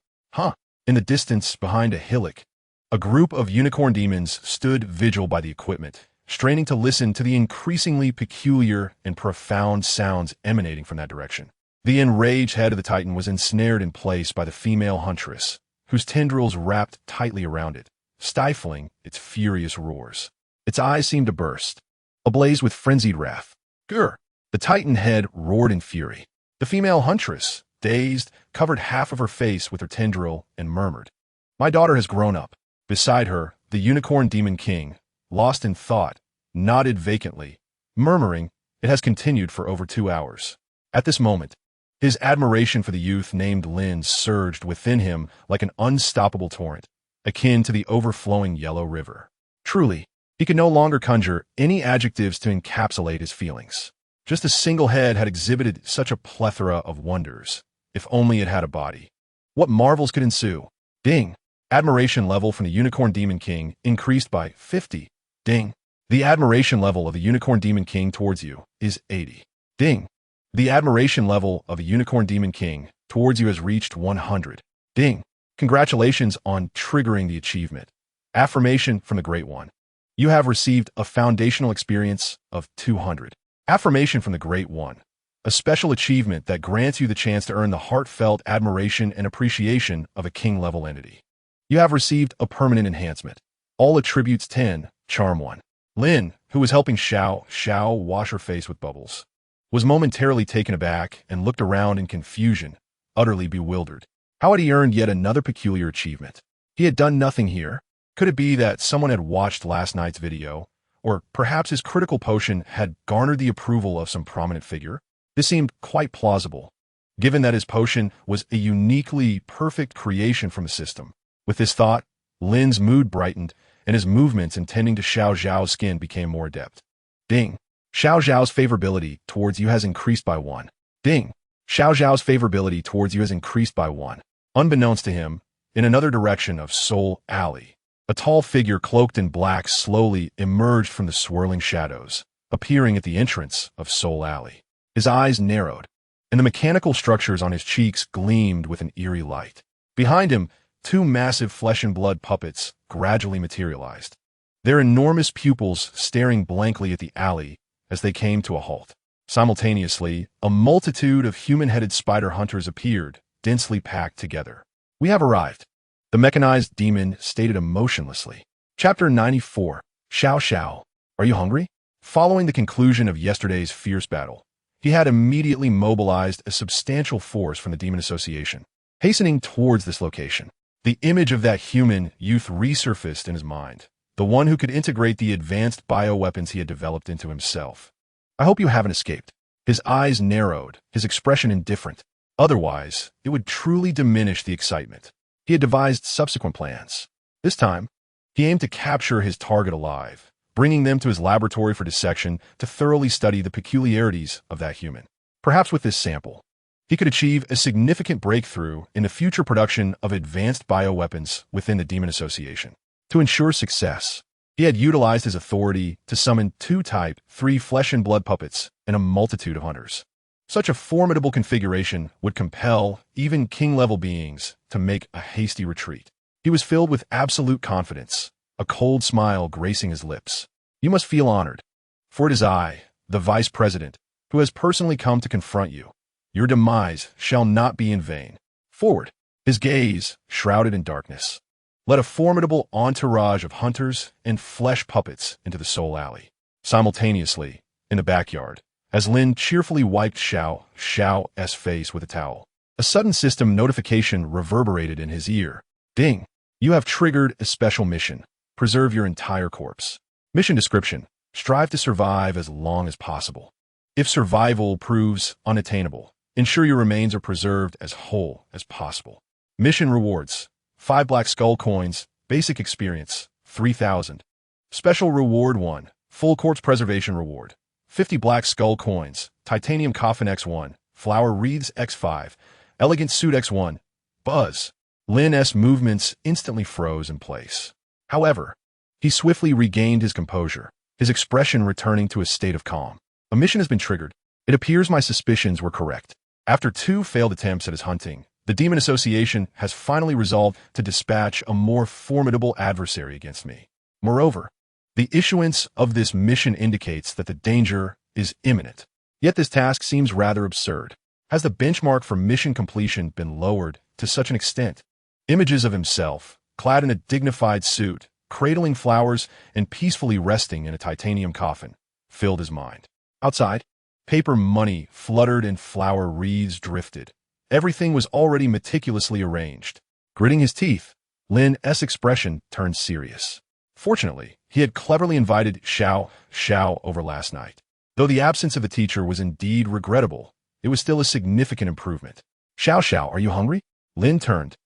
In the distance, behind a hillock, a group of unicorn demons stood vigil by the equipment, straining to listen to the increasingly peculiar and profound sounds emanating from that direction. The enraged head of the Titan was ensnared in place by the female huntress, whose tendrils wrapped tightly around it, stifling its furious roars. Its eyes seemed to burst, ablaze with frenzied wrath. Grr! The Titan head roared in fury. The female huntress, dazed, covered half of her face with her tendril and murmured, "My daughter has grown up." Beside her, the unicorn demon king, lost in thought, nodded vacantly, murmuring, "It has continued for over 2 hours." At this moment, his admiration for the youth named Lin surged within him like an unstoppable torrent, akin to the overflowing Yellow River. Truly, he could no longer conjure any adjectives to encapsulate his feelings. Just a single head had exhibited such a plethora of wonders, if only it had a body. What marvels could ensue? Ding. Admiration level from the Unicorn Demon King increased by 50. Ding. The admiration level of the Unicorn Demon King towards you is 80. Ding. The admiration level of the Unicorn Demon King towards you has reached 100. Ding. Congratulations on triggering the achievement. Affirmation from the Great One. You have received a foundational experience of 200. Affirmation from the Great One. A special achievement that grants you the chance to earn the heartfelt admiration and appreciation of a king-level entity. You have received a permanent enhancement. All attributes 10, charm 1. Lin, who was helping Xiao wash her face with bubbles, was momentarily taken aback and looked around in confusion, utterly bewildered. How had he earned yet another peculiar achievement? He had done nothing here. Could it be that someone had watched last night's video? Or perhaps his critical potion had garnered the approval of some prominent figure? This seemed quite plausible, given that his potion was a uniquely perfect creation from the system. With this thought, Lin's mood brightened, and his movements intending to Xiao Zhao's skin became more adept. Ding. Xiao Zhao's favorability towards you has increased by 1. Ding. Xiao Zhao's favorability towards you has increased by 1. Unbeknownst to him, in another direction of Soul Alley, a tall figure cloaked in black slowly emerged from the swirling shadows, appearing at the entrance of Soul Alley. His eyes narrowed, and the mechanical structures on his cheeks gleamed with an eerie light. Behind him, 2 massive flesh and blood puppets gradually materialized, their enormous pupils staring blankly at the alley as they came to a halt. Simultaneously, a multitude of human-headed spider hunters appeared, densely packed together. "We have arrived," the mechanized demon stated emotionlessly. Chapter 94. Xiao. Are you hungry? Following the conclusion of yesterday's fierce battle, he had immediately mobilized a substantial force from the Demon Association, hastening towards this location. The image of that human youth resurfaced in his mind, the one who could integrate the advanced bioweapons he had developed into himself. "I hope you haven't escaped." His eyes narrowed, his expression indifferent. Otherwise, it would truly diminish the excitement. He had devised subsequent plans. This time, he aimed to capture his target alive, bringing them to his laboratory for dissection to thoroughly study the peculiarities of that human. Perhaps with this sample, he could achieve a significant breakthrough in the future production of advanced bioweapons within the Demon Association. To ensure success, he had utilized his authority to summon 2 Type 3 flesh and blood puppets and a multitude of hunters. Such a formidable configuration would compel even king-level beings to make a hasty retreat. He was filled with absolute confidence, a cold smile gracing his lips. "You must feel honored, for it is I, the Vice President, who has personally come to confront you. Your demise shall not be in vain. Forward." His gaze shrouded in darkness. led a formidable entourage of hunters and flesh puppets into the Soul Alley. Simultaneously, in the backyard, as Lin cheerfully wiped Xiao's face with a towel, a sudden system notification reverberated in his ear. Ding! You have triggered a special mission. Preserve your entire corpse. Mission description: strive to survive as long as possible. If survival proves unattainable, ensure your remains are preserved as whole as possible. Mission rewards: 5 black skull coins, basic experience, 3,000. Special reward 1, full corpse preservation reward, 50 black skull coins, titanium coffin X1, flower wreaths X5, elegant suit X1. Buzz. Lin's movements instantly froze in place. However, he swiftly regained his composure, his expression returning to a state of calm. A mission has been triggered. It appears my suspicions were correct. After 2 failed attempts at his hunting, the Demon Association has finally resolved to dispatch a more formidable adversary against me. Moreover, the issuance of this mission indicates that the danger is imminent. Yet this task seems rather absurd. Has the benchmark for mission completion been lowered to such an extent? Images of himself, clad in a dignified suit, cradling flowers and peacefully resting in a titanium coffin, filled his mind. Outside, paper money fluttered and flower wreaths drifted. Everything was already meticulously arranged. Gritting his teeth, Lin's expression turned serious. Fortunately, he had cleverly invited Xiao over last night. Though the absence of the teacher was indeed regrettable, it was still a significant improvement. Xiao, are you hungry? Lin turned,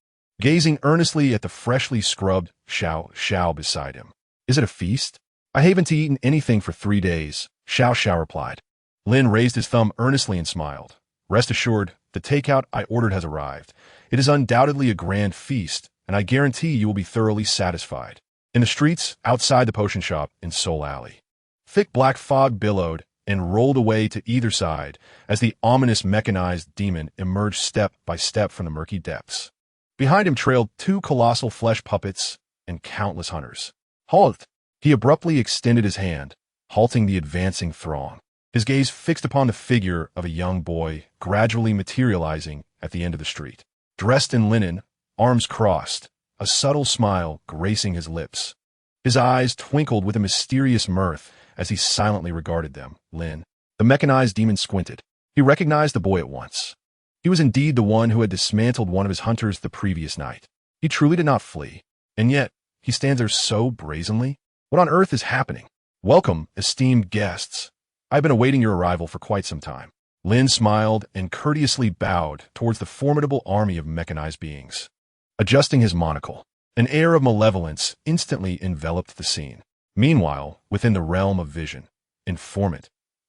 gazing earnestly at the freshly scrubbed Xiao beside him. Is it a feast? I haven't eaten anything for 3 days, Xiao replied. Lin raised his thumb earnestly and smiled. Rest assured, the takeout I ordered has arrived. It is undoubtedly a grand feast, and I guarantee you will be thoroughly satisfied. In the streets, outside the potion shop in Soul Alley, thick black fog billowed and rolled away to either side as the ominous mechanized demon emerged step by step from the murky depths. Behind him trailed 2 colossal flesh puppets and countless hunters. Halt! He abruptly extended his hand, halting the advancing throng, his gaze fixed upon the figure of a young boy gradually materializing at the end of the street. Dressed in linen, arms crossed, a subtle smile gracing his lips. His eyes twinkled with a mysterious mirth as he silently regarded them. Lin, the mechanized demon, squinted. He recognized the boy at once. He was indeed the one who had dismantled one of his hunters the previous night. He truly did not flee, and yet he stands there so brazenly. What on earth is happening? Welcome, esteemed guests. I've been awaiting your arrival for quite some time. Lin smiled and courteously bowed towards the formidable army of mechanized beings. Adjusting his monocle, an air of malevolence instantly enveloped the scene. Meanwhile, within the realm of vision, informant.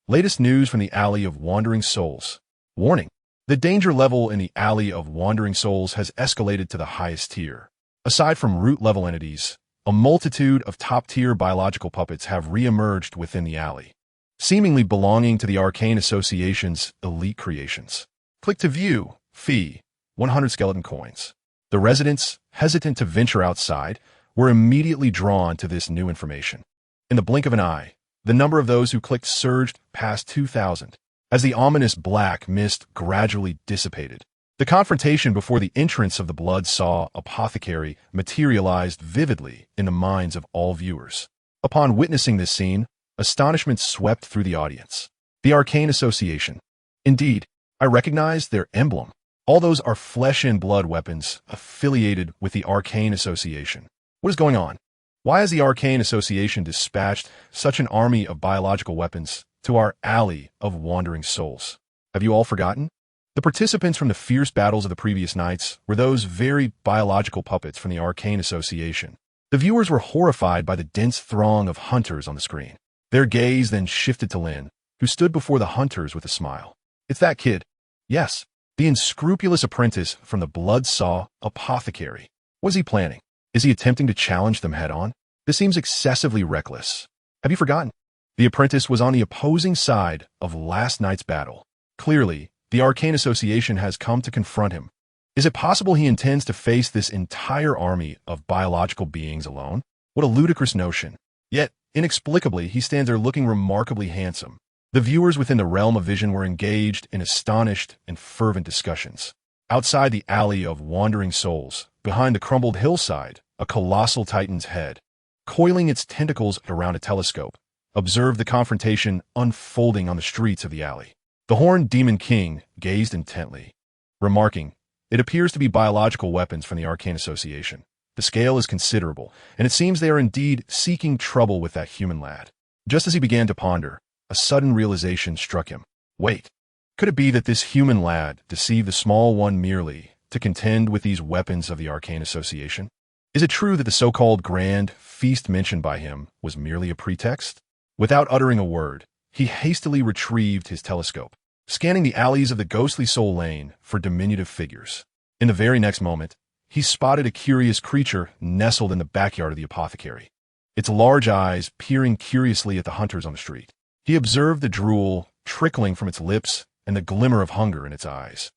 Latest news from the Alley of Wandering Souls. Warning. The danger level in the Alley of Wandering Souls has escalated to the highest tier. Aside from root-level entities, a multitude of top-tier biological puppets have re-emerged within the alley, seemingly belonging to the Arcane Association's elite creations. Click to view. Fee, 100 skeleton coins. The residents, hesitant to venture outside, were immediately drawn to this new information. In the blink of an eye, the number of those who clicked surged past 2,000. As the ominous black mist gradually dissipated, the confrontation before the entrance of the blood-saw apothecary materialized vividly in the minds of all viewers. Upon witnessing this scene, astonishment swept through the audience. The Arcane Association. Indeed, I recognized their emblem. All those are flesh and blood weapons affiliated with the Arcane Association. What is going on? Why has the Arcane Association dispatched such an army of biological weapons to our Alley of Wandering Souls? Have you all forgotten? The participants from the fierce battles of the previous nights were those very biological puppets from the Arcane Association. The viewers were horrified by the dense throng of hunters on the screen. Their gaze then shifted to Lin, who stood before the hunters with a smile. It's that kid. Yes, the unscrupulous apprentice from the blood-saw apothecary. What is he planning? Is he attempting to challenge them head-on? This seems excessively reckless. Have you forgotten? The apprentice was on the opposing side of last night's battle. Clearly, the Arcane Association has come to confront him. Is it possible he intends to face this entire army of biological beings alone? What a ludicrous notion. Yet, inexplicably, he stands there looking remarkably handsome. The viewers within the realm of vision were engaged in astonished and fervent discussions. Outside the Alley of Wandering Souls, behind the crumbled hillside, a colossal titan's head, coiling its tentacles around a telescope, observed the confrontation unfolding on the streets of the alley. The horned demon king gazed intently, remarking, "It appears to be biological weapons from the Arcane Association. The scale is considerable, and it seems they are indeed seeking trouble with that human lad." Just as he began to ponder, a sudden realization struck him. Wait, could it be that this human lad deceived the small one merely to contend with these weapons of the Arcane Association? Is it true that the so-called grand feast mentioned by him was merely a pretext? Without uttering a word, he hastily retrieved his telescope, scanning the alleys of the ghostly soul lane for diminutive figures. In the very next moment, he spotted a curious creature nestled in the backyard of the apothecary, its large eyes peering curiously at the hunters on the street. He observed the drool trickling from its lips and the glimmer of hunger in its eyes,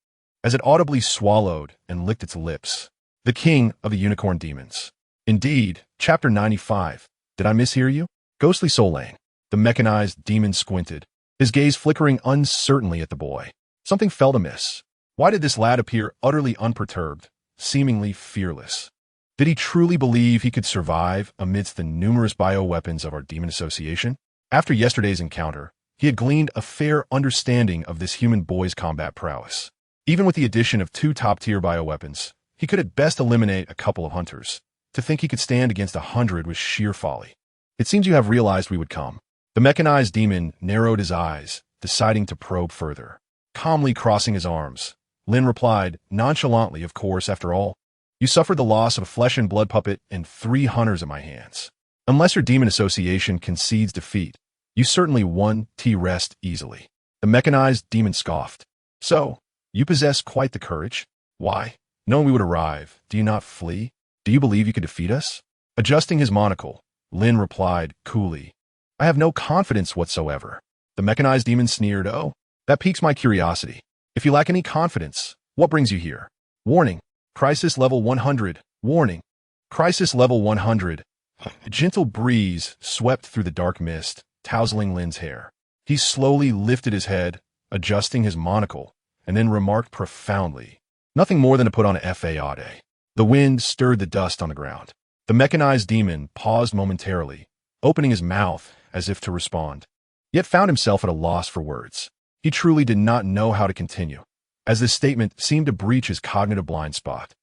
as it audibly swallowed and licked its lips. The king of the unicorn demons. Indeed, chapter 95. Did I mishear you? Ghostly soul lane. The mechanized demon squinted, his gaze flickering uncertainly at the boy. Something felt amiss. Why did this lad appear utterly unperturbed, seemingly fearless? Did he truly believe he could survive amidst the numerous bioweapons of our demon association? After yesterday's encounter, he had gleaned a fair understanding of this human boy's combat prowess. Even with the addition of 2 top-tier bioweapons, he could at best eliminate a couple of hunters. To think he could stand against 100 was sheer folly. It seems you have realized we would come. The mechanized demon narrowed his eyes, deciding to probe further. Calmly crossing his arms, Lin replied, nonchalantly, "Of course, after all, you suffered the loss of a flesh and blood puppet and 3 hunters at my hands. Unless your demon association concedes defeat, you certainly won rest easily." The mechanized demon scoffed. "So, you possess quite the courage. Why, knowing we would arrive, do you not flee? Do you believe you could defeat us?" Adjusting his monocle, Lin replied coolly, "I have no confidence whatsoever." The mechanized demon sneered, "Oh, that piques my curiosity. If you lack any confidence, what brings you here? Warning, crisis level 100. Warning, crisis level 100. A gentle breeze swept through the dark mist, tousling Lin's hair. He slowly lifted his head, adjusting his monocle, and then remarked profoundly, "Nothing more than to put on a FAAD." The wind stirred the dust on the ground. The mechanized demon paused momentarily, opening his mouth as if to respond, yet found himself at a loss for words. He truly did not know how to continue, as this statement seemed to breach his cognitive blind spot.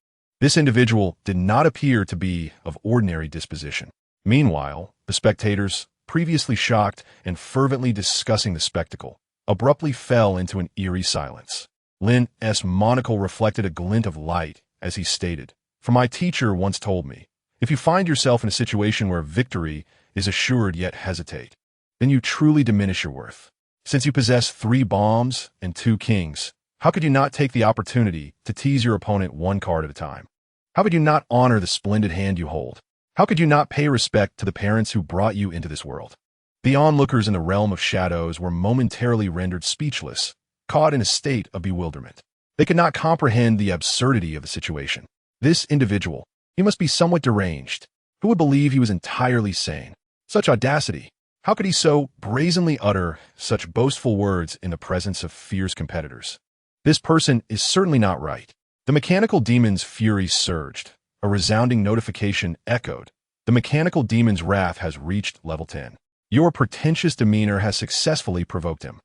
This individual did not appear to be of ordinary disposition. Meanwhile, the spectators, previously shocked and fervently discussing the spectacle, abruptly fell into an eerie silence. Lin's monocle reflected a glint of light as he stated, "For my teacher once told me, if you find yourself in a situation where victory is assured yet hesitate, then you truly diminish your worth. Since you possess 3 bombs and 2 kings, how could you not take the opportunity to tease your opponent 1 card at a time? How could you not honor the splendid hand you hold? How could you not pay respect to the parents who brought you into this world?" The onlookers in the realm of shadows were momentarily rendered speechless, caught in a state of bewilderment. They could not comprehend the absurdity of the situation. This individual, he must be somewhat deranged. Who would believe he was entirely sane? Such audacity! How could he so brazenly utter such boastful words in the presence of fierce competitors? This person is certainly not right. The mechanical demon's fury surged. A resounding notification echoed. The mechanical demon's wrath has reached level 10. Your pretentious demeanor has successfully provoked him.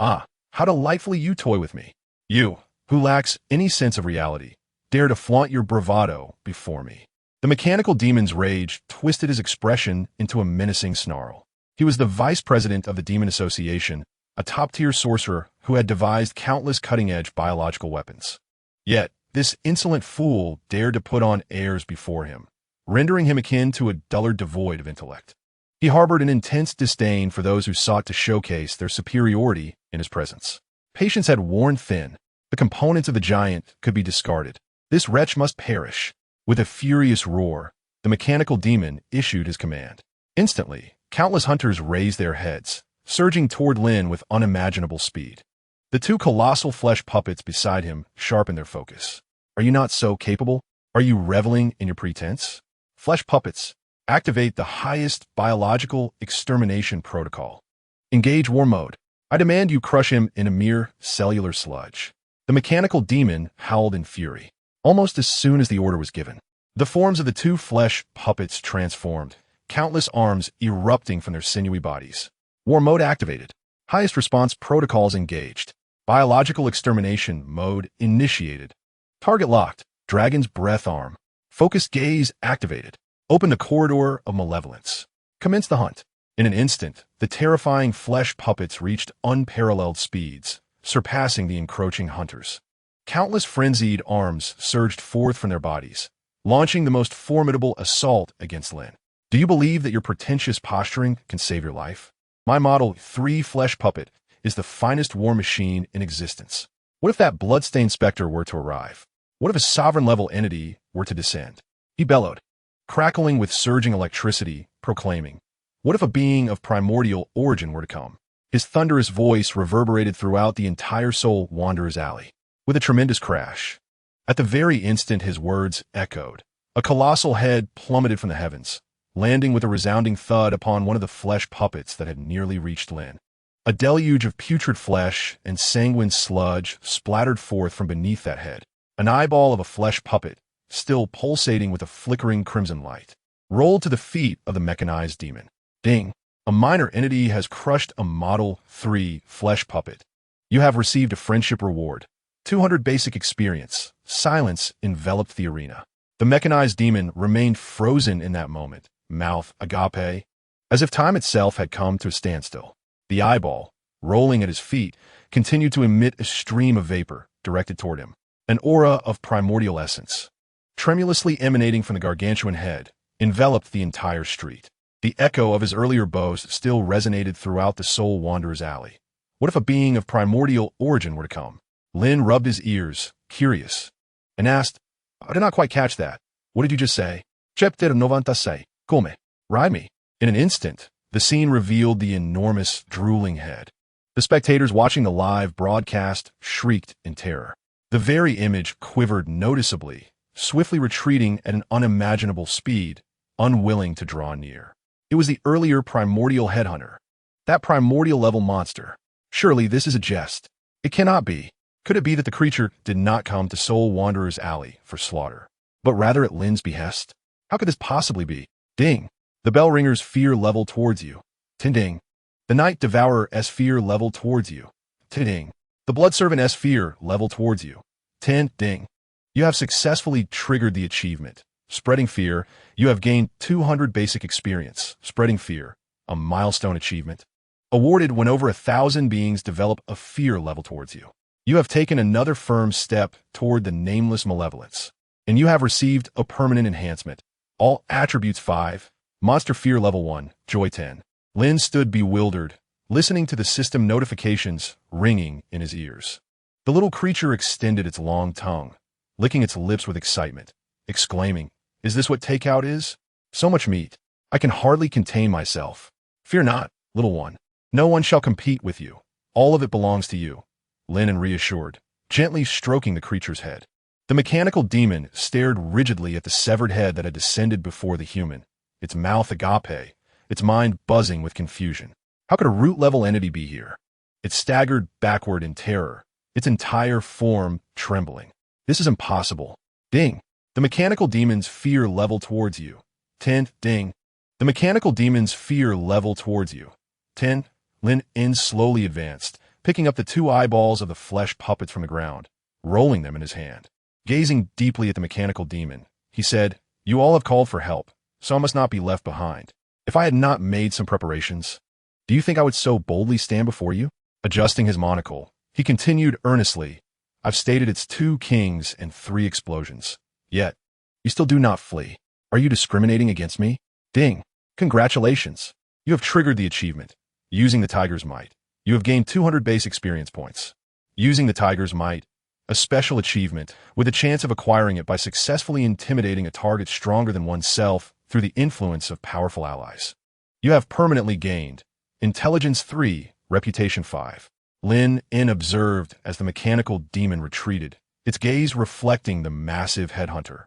Ah, how delightfully you toy with me. You, who lacks any sense of reality, dare to flaunt your bravado before me. The mechanical demon's rage twisted his expression into a menacing snarl. He was the vice president of the Demon Association, a top-tier sorcerer who had devised countless cutting-edge biological weapons. Yet, this insolent fool dared to put on airs before him, rendering him akin to a dullard devoid of intellect. He harbored an intense disdain for those who sought to showcase their superiority in his presence. Patience had worn thin. The components of the giant could be discarded. This wretch must perish. With a furious roar, the mechanical demon issued his command. Instantly, countless hunters raised their heads, surging toward Lin with unimaginable speed. The 2 colossal flesh puppets beside him sharpened their focus. Are you not so capable? Are you reveling in your pretense? Flesh puppets, activate the highest biological extermination protocol. Engage war mode. I demand you crush him in a mere cellular sludge. The mechanical demon howled in fury. Almost as soon as the order was given, The forms of the two flesh puppets transformed, countless arms erupting from their sinewy bodies. War mode activated. Highest response protocols engaged. Biological extermination mode initiated. Target locked. Dragon's breath arm. Focused gaze activated. Open the corridor of malevolence. Commence the hunt. In an instant, the terrifying flesh puppets reached unparalleled speeds, surpassing the encroaching hunters. Countless frenzied arms surged forth from their bodies, launching the most formidable assault against Lin. Do you believe that your pretentious posturing can save your life? My Model 3 flesh puppet is the finest war machine in existence. What if that bloodstained specter were to arrive? What if a sovereign-level entity were to descend? He bellowed, crackling with surging electricity, proclaiming, what if a being of primordial origin were to come? His thunderous voice reverberated throughout the entire Soul Wanderer's Alley. With a tremendous crash, at the very instant his words echoed, a colossal head plummeted from the heavens, landing with a resounding thud upon one of the flesh puppets that had nearly reached Lin. A deluge of putrid flesh and sanguine sludge splattered forth from beneath that head. An eyeball of a flesh puppet, still pulsating with a flickering crimson light, rolled to the feet of the mechanized demon. Ding! A minor entity has crushed a Model 3 flesh puppet. You have received a friendship reward. 200 basic experience. Silence enveloped the arena. The mechanized demon remained frozen in that moment, mouth agape, as if time itself had come to a standstill. The eyeball, rolling at his feet, continued to emit a stream of vapor directed toward him, an aura of primordial essence, tremulously emanating from the gargantuan head, enveloped the entire street. The echo of his earlier boast still resonated throughout the Soul Wanderer's Alley. What if a being of primordial origin were to come? Lin rubbed his ears, curious, and asked, I did not quite catch that. What did you just say? Chapter 96. Come. Ride me. In an instant, the scene revealed the enormous, drooling head. The spectators watching the live broadcast shrieked in terror. The very image quivered noticeably, swiftly retreating at an unimaginable speed, unwilling to draw near. It was the earlier primordial headhunter. That primordial-level monster. Surely this is a jest. It cannot be. Could it be that the creature did not come to Soul Wanderer's Alley for slaughter, but rather at Lin's behest? How could this possibly be? Ding! The bell ringer's fear leveled towards you. Ting-ding. The night devourer's fear leveled towards you. Ting-ding. The blood servant's fear leveled towards you. Ting-ding. You have successfully triggered the achievement. Spreading fear, you have gained 200 basic experience. Spreading fear, a milestone achievement. Awarded when over 1,000 beings develop a fear level towards you. You have taken another firm step toward the nameless malevolence, and you have received a permanent enhancement. All attributes 5, monster fear level 1, joy 10. Lin stood bewildered, listening to the system notifications ringing in his ears. The little creature extended its long tongue, licking its lips with excitement, exclaiming, Is this what takeout is? So much meat. I can hardly contain myself. Fear not, little one. No one shall compete with you. All of it belongs to you. Lin reassured, gently stroking the creature's head. The mechanical demon stared rigidly at the severed head that had descended before the human, its mouth agape, its mind buzzing with confusion. How could a root-level entity be here? It staggered backward in terror, its entire form trembling. This is impossible. Ding! The mechanical demon's fear leveled towards you. 10, ding! The mechanical demon's fear leveled towards you. 10, Lin slowly advanced, picking up the 2 eyeballs of the flesh puppets from the ground, rolling them in his hand. Gazing deeply at the mechanical demon, he said, You all have called for help, so I must not be left behind. If I had not made some preparations, do you think I would so boldly stand before you? Adjusting his monocle, he continued earnestly, I've stated it's 2 kings and 3 explosions. Yet, you still do not flee. Are you discriminating against me? Ding! Congratulations! You have triggered the achievement. Using the tiger's might, you have gained 200 base experience points. Using the tiger's might, a special achievement with a chance of acquiring it by successfully intimidating a target stronger than oneself through the influence of powerful allies. You have permanently gained Intelligence 3, Reputation 5. Lin observed as the mechanical demon retreated, its gaze reflecting the massive headhunter,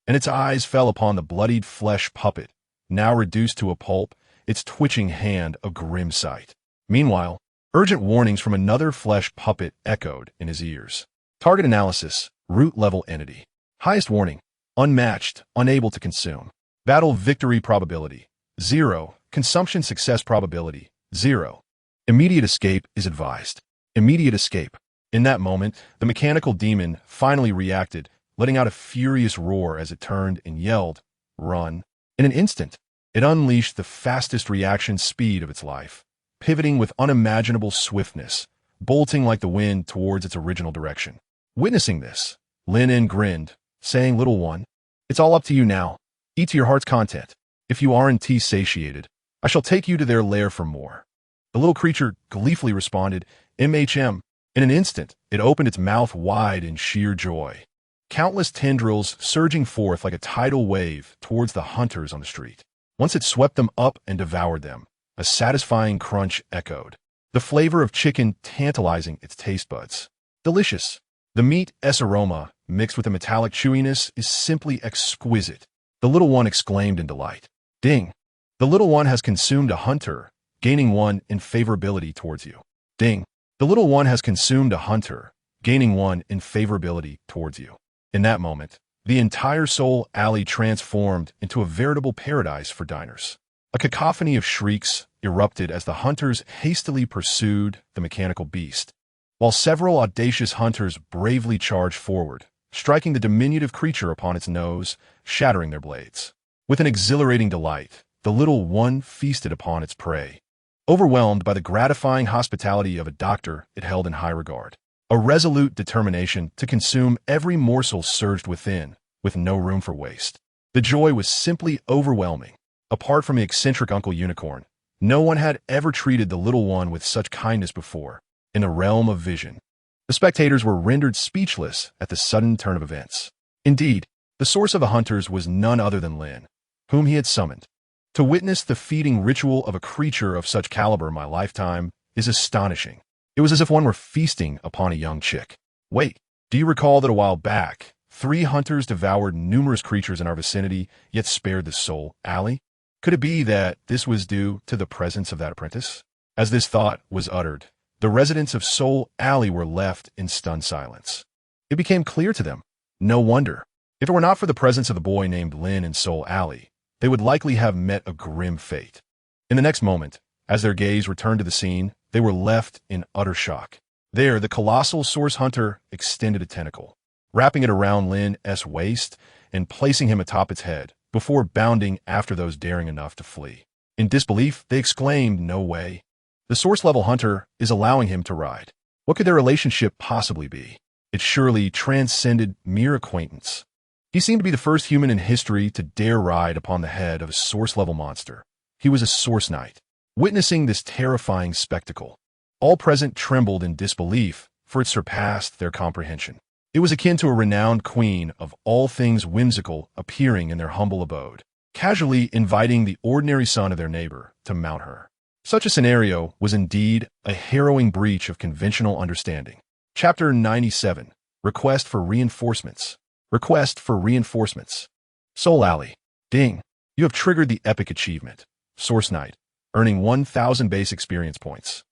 and its eyes fell upon the bloodied flesh puppet, now reduced to a pulp, its twitching hand a grim sight. Meanwhile, urgent warnings from another flesh puppet echoed in his ears. Target analysis, root level entity. Highest warning, Unmatched, unable to consume. Battle victory probability, 0. Consumption success probability, 0. Immediate escape is advised. Immediate escape. In that moment, the mechanical demon finally reacted, letting out a furious roar as it turned and yelled, "Run." In an instant, it unleashed the fastest reaction speed of its life, pivoting with unimaginable swiftness, bolting like the wind towards its original direction. Witnessing this, Lin Yun grinned, saying, "Little one, it's all up to you now. Eat to your heart's content. If you aren't satiated, I shall take you to their lair for more." The little creature gleefully responded, "MHM." In an instant, it opened its mouth wide in sheer joy, countless tendrils surging forth like a tidal wave towards the hunters on the street. Once it swept them up and devoured them, a satisfying crunch echoed, the flavor of chicken tantalizing its taste buds. Delicious. The meat's aroma, mixed with the metallic chewiness, is simply exquisite. The little one exclaimed in delight. Ding. The little one has consumed a hunter, gaining 1 in favorability towards you. Ding. The little one has consumed a hunter, gaining 1 in favorability towards you. In that moment, the entire Soul Alley transformed into a veritable paradise for diners. A cacophony of shrieks erupted as the hunters hastily pursued the mechanical beast, while several audacious hunters bravely charged forward, striking the diminutive creature upon its nose, shattering their blades. With an exhilarating delight, the little one feasted upon its prey, overwhelmed by the gratifying hospitality of a doctor it held in high regard. A resolute determination to consume every morsel surged within, with no room for waste. The joy was simply overwhelming. Apart from the eccentric Uncle Unicorn, no one had ever treated the little one with such kindness before. In the realm of vision, the spectators were rendered speechless at the sudden turn of events. Indeed, the source of the hunters was none other than Lin, whom he had summoned. To witness the feeding ritual of a creature of such caliber in my lifetime is astonishing. It was as if one were feasting upon a young chick. Wait, do you recall that a while back, 3 hunters devoured numerous creatures in our vicinity, yet spared the Soul Alley? Could it be that this was due to the presence of that apprentice? As this thought was uttered, the residents of Soul Alley were left in stunned silence. It became clear to them. No wonder. If it were not for the presence of the boy named Lin in Soul Alley, they would likely have met a grim fate. In the next moment, as their gaze returned to the scene, they were left in utter shock. There, the colossal source hunter extended a tentacle, wrapping it around Lin's waist and placing him atop its head, before bounding after those daring enough to flee. In disbelief, they exclaimed, "No way. The source-level hunter is allowing him to ride. What could their relationship possibly be? It surely transcended mere acquaintance." He seemed to be the first human in history to dare ride upon the head of a source-level monster. He was a source knight. Witnessing this terrifying spectacle, all present trembled in disbelief, for it surpassed their comprehension. It was akin to a renowned queen of all things whimsical appearing in their humble abode, casually inviting the ordinary son of their neighbor to mount her. Such a scenario was indeed a harrowing breach of conventional understanding. Chapter 97. Request for Reinforcements. Request for Reinforcements. Soul Alley. Ding. You have triggered the epic achievement. Source Knight. Earning 1,000 base experience points.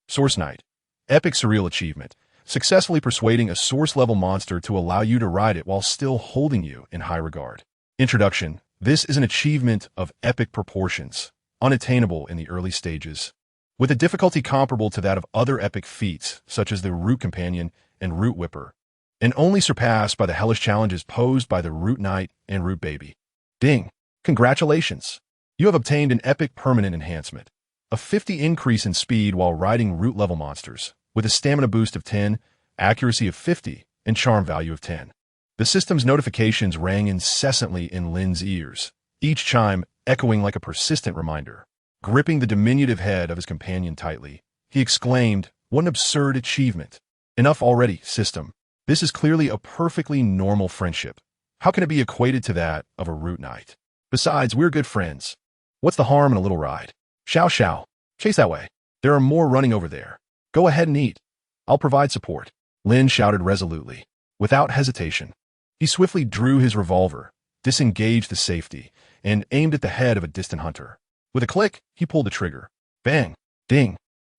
Source Knight. Epic surreal achievement. Successfully persuading a source-level monster to allow you to ride it while still holding you in high regard. Introduction. This is an achievement of epic proportions, unattainable in the early stages, with a difficulty comparable to that of other epic feats, such as the Root Companion and Root Whipper, and only surpassed by the hellish challenges posed by the Root Knight and Root Baby. Ding! Congratulations! You have obtained an epic permanent enhancement, a 50 increase in speed while riding root-level monsters, with a stamina boost of 10, accuracy of 50, and charm value of 10. The system's notifications rang incessantly in Lin's ears, each chime echoing like a persistent reminder. Gripping the diminutive head of his companion tightly, he exclaimed, "What an absurd achievement! Enough already, system. This is clearly a perfectly normal friendship. How can it be equated to that of a root knight? Besides, we're good friends. What's the harm in a little ride? Shao shao. Chase that way. There are more running over there. Go ahead and eat. I'll provide support." Lin shouted resolutely. Without hesitation, he swiftly drew his revolver, disengaged the safety, and aimed at the head of a distant hunter. With a click, he pulled the trigger. Bang! Ding!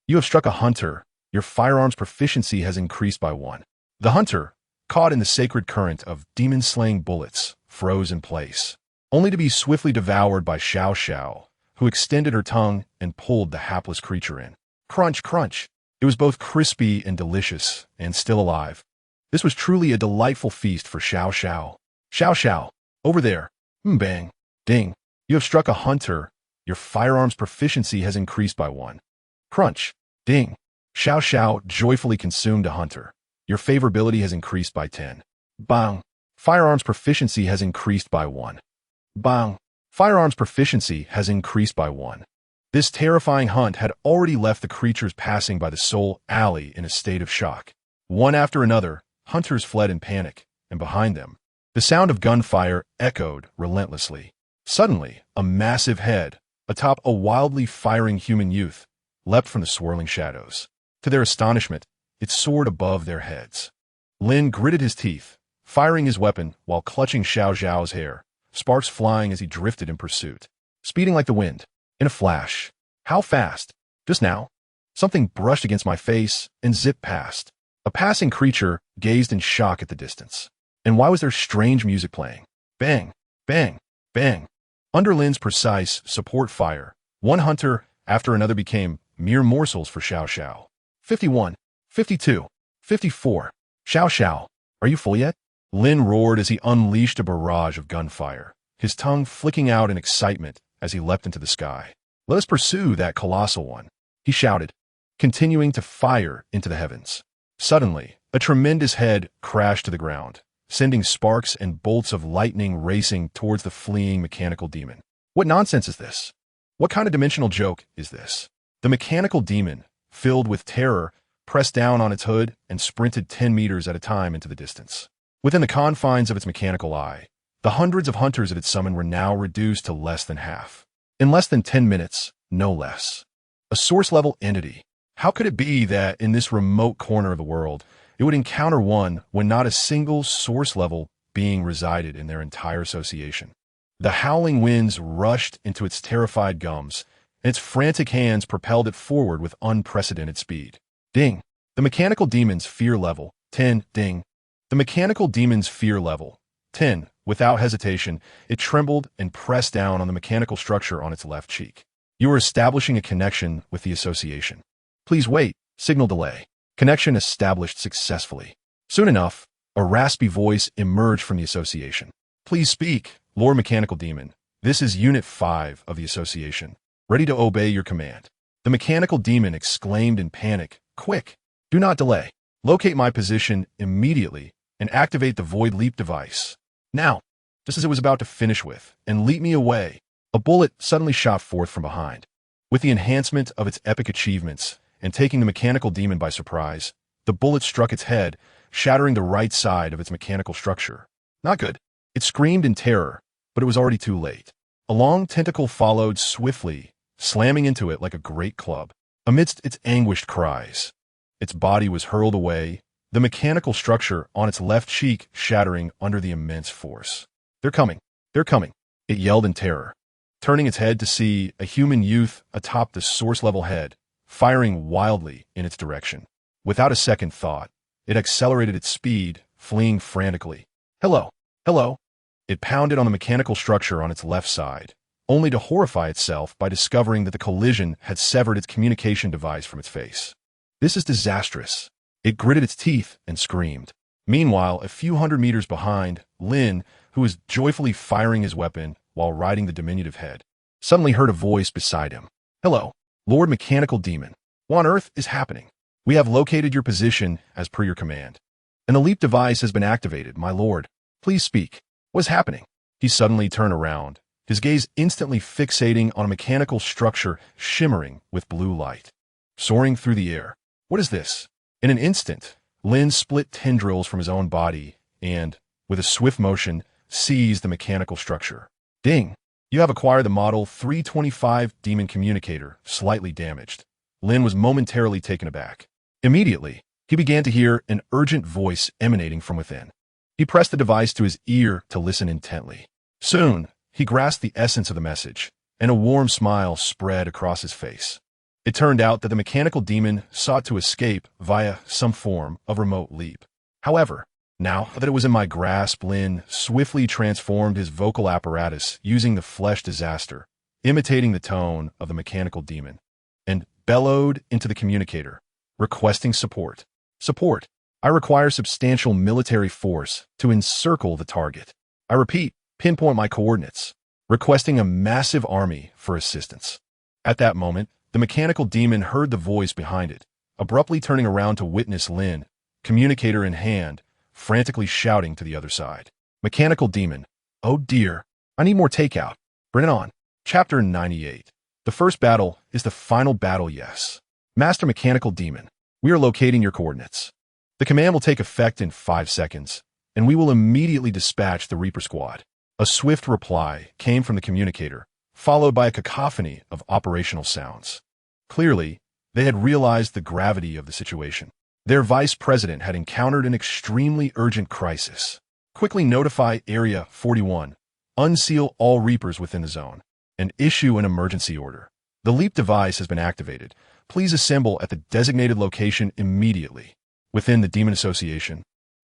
You have struck a hunter. Your firearm's proficiency has increased by 1. The hunter, caught in the sacred current of demon-slaying bullets, froze in place, only to be swiftly devoured by Xiao Xiao, who extended her tongue and pulled the hapless creature in. Crunch, crunch. It was both crispy and delicious, and still alive. This was truly a delightful feast for Xiao Xiao. Xiao Xiao, over there. Bang. Ding. You have struck a hunter. Your firearms proficiency has increased by 1. Crunch. Ding. Xiao Xiao joyfully consumed a hunter. Your favorability has increased by 10. Bang. Firearms proficiency has increased by 1. Bang. Firearms proficiency has increased by 1. This terrifying hunt had already left the creatures passing by the Soul Alley in a state of shock. One after another, hunters fled in panic, and behind them, the sound of gunfire echoed relentlessly. Suddenly, a massive head, atop a wildly firing human youth, leapt from the swirling shadows. To their astonishment, it soared above their heads. Lin gritted his teeth, firing his weapon while clutching Xiao Xiao's hair, sparks flying as he drifted in pursuit. Speeding like the wind. In a flash. How fast? Just now. Something brushed against my face and zipped past. A passing creature gazed in shock at the distance. And why was there strange music playing? Bang, bang, bang. Under Lin's precise support fire, one hunter after another became mere morsels for Xiao Xiao. 51, 52, 54. Xiao Xiao, are you full yet? Lin roared as he unleashed a barrage of gunfire, his tongue flicking out in excitement as he leapt into the sky. Let us pursue that colossal one, he shouted, continuing to fire into the heavens. Suddenly, a tremendous head crashed to the ground, sending sparks and bolts of lightning racing towards the fleeing mechanical demon. What nonsense is this? What kind of dimensional joke is this? The mechanical demon, filled with terror, pressed down on its hood and sprinted 10 meters at a time into the distance. Within the confines of its mechanical eye, the hundreds of hunters it had summoned were now reduced to less than half. In less than 10 minutes, no less. A source-level entity. How could it be that in this remote corner of the world, it would encounter one when not a single source-level being resided in their entire association? The howling winds rushed into its terrified gums, and its frantic hands propelled it forward with unprecedented speed. Ding. The mechanical demon's fear level, 10. Ding. The mechanical demon's fear level, 10. Without hesitation, it trembled and pressed down on the mechanical structure on its left cheek. You are establishing a connection with the association. Please wait. Signal delay. Connection established successfully. Soon enough, a raspy voice emerged from the association. Please speak, Lord Mechanical Demon. This is Unit 5 of the association. Ready to obey your command. The mechanical demon exclaimed in panic. Quick! Do not delay. Locate my position immediately and activate the Void Leap device. Now, just as it was about to finish with, and leap me away, a bullet suddenly shot forth from behind. With the enhancement of its epic achievements, and taking the mechanical demon by surprise, the bullet struck its head, shattering the right side of its mechanical structure. Not good. It screamed in terror, but it was already too late. A long tentacle followed swiftly, slamming into it like a great club. Amidst its anguished cries, its body was hurled away, the mechanical structure on its left cheek shattering under the immense force. They're coming. They're coming, it yelled in terror, turning its head to see a human youth atop the source-level head, firing wildly in its direction. Without a second thought, it accelerated its speed, fleeing frantically. Hello, hello. It pounded on the mechanical structure on its left side, only to horrify itself by discovering that the collision had severed its communication device from its face. This is disastrous. It gritted its teeth and screamed. Meanwhile, a few hundred meters behind, Lin, who was joyfully firing his weapon while riding the diminutive head, suddenly heard a voice beside him. Hello, Lord Mechanical Demon. What on earth is happening? We have located your position as per your command. And the leap device has been activated, my lord. Please speak. What is happening? He suddenly turned around, his gaze instantly fixating on a mechanical structure shimmering with blue light, soaring through the air. What is this? In an instant, Lin split tendrils from his own body and, with a swift motion, seized the mechanical structure. Ding! You have acquired the Model 325 Demon Communicator, slightly damaged. Lin was momentarily taken aback. Immediately, he began to hear an urgent voice emanating from within. He pressed the device to his ear to listen intently. Soon, he grasped the essence of the message, and a warm smile spread across his face. It turned out that the mechanical demon sought to escape via some form of remote leap. However, Now that it was in my grasp, Lin swiftly transformed his vocal apparatus using the flesh disaster, imitating the tone of the mechanical demon, and bellowed into the communicator, requesting support. Support. I require substantial military force to encircle the target. I repeat, pinpoint my coordinates, requesting a massive army for assistance. At that moment, the mechanical demon heard the voice behind it, abruptly turning around to witness Lin, communicator in hand, frantically shouting to the other side. Mechanical demon. Oh dear. I need more takeout. Bring it on. Chapter 98. The first battle is the final battle, yes. Master Mechanical Demon, we are locating your coordinates. The command will take effect in 5 seconds, and we will immediately dispatch the Reaper Squad. A swift reply came from the communicator, followed by a cacophony of operational sounds. Clearly, they had realized the gravity of the situation. Their vice president had encountered an extremely urgent crisis. Quickly notify Area 41, unseal all Reapers within the zone, and issue an emergency order. The leap device has been activated. Please assemble at the designated location immediately. Within the Demon Association,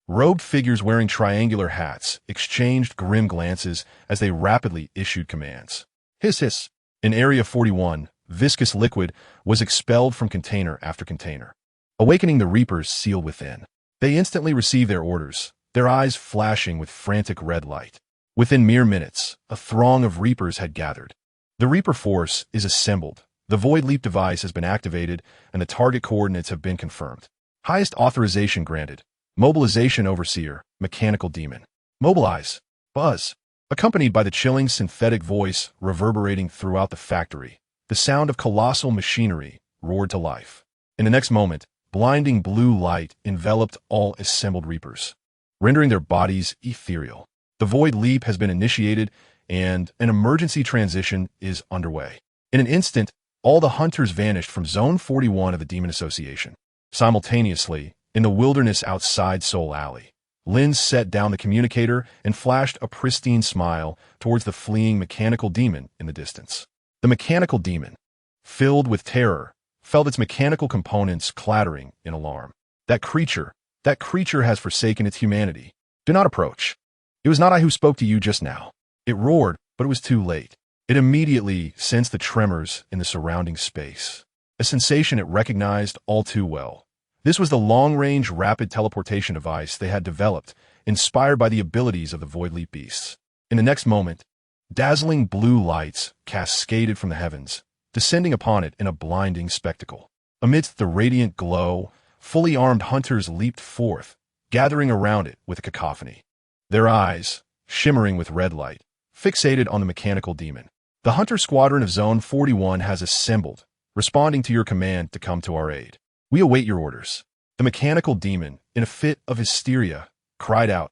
robed figures wearing triangular hats exchanged grim glances as they rapidly issued commands. Hiss hiss. In Area 41, viscous liquid was expelled from container after container, awakening the Reapers sealed within. They instantly received their orders, their eyes flashing with frantic red light. Within mere minutes, a throng of Reapers had gathered. The Reaper force is assembled, the Void Leap device has been activated, and the target coordinates have been confirmed. Highest authorization granted. Mobilization Overseer, Mechanical Demon. Mobilize. Buzz. Accompanied by the chilling synthetic voice reverberating throughout the factory, the sound of colossal machinery roared to life. In the next moment, blinding blue light enveloped all assembled Reapers, rendering their bodies ethereal. The Void Leap has been initiated, and an emergency transition is underway. In an instant, all the hunters vanished from Zone 41 of the Demon Association. Simultaneously, in the wilderness outside Soul Alley, Lin set down the communicator and flashed a pristine smile towards the fleeing mechanical demon in the distance. The mechanical demon, filled with terror, felt its mechanical components clattering in alarm. That creature has forsaken its humanity. Do not approach. It was not I who spoke to you just now. It roared, but it was too late. It immediately sensed the tremors in the surrounding space, a sensation it recognized all too well. This was the long-range rapid teleportation device they had developed, inspired by the abilities of the Void Leap beasts. In the next moment, dazzling blue lights cascaded from the heavens, descending upon it in a blinding spectacle. Amidst the radiant glow, fully armed hunters leaped forth, gathering around it with a cacophony. Their eyes, shimmering with red light, fixated on the mechanical demon. The hunter squadron of Zone 41 has assembled, responding to your command to come to our aid. We await your orders. The mechanical demon, in a fit of hysteria, cried out,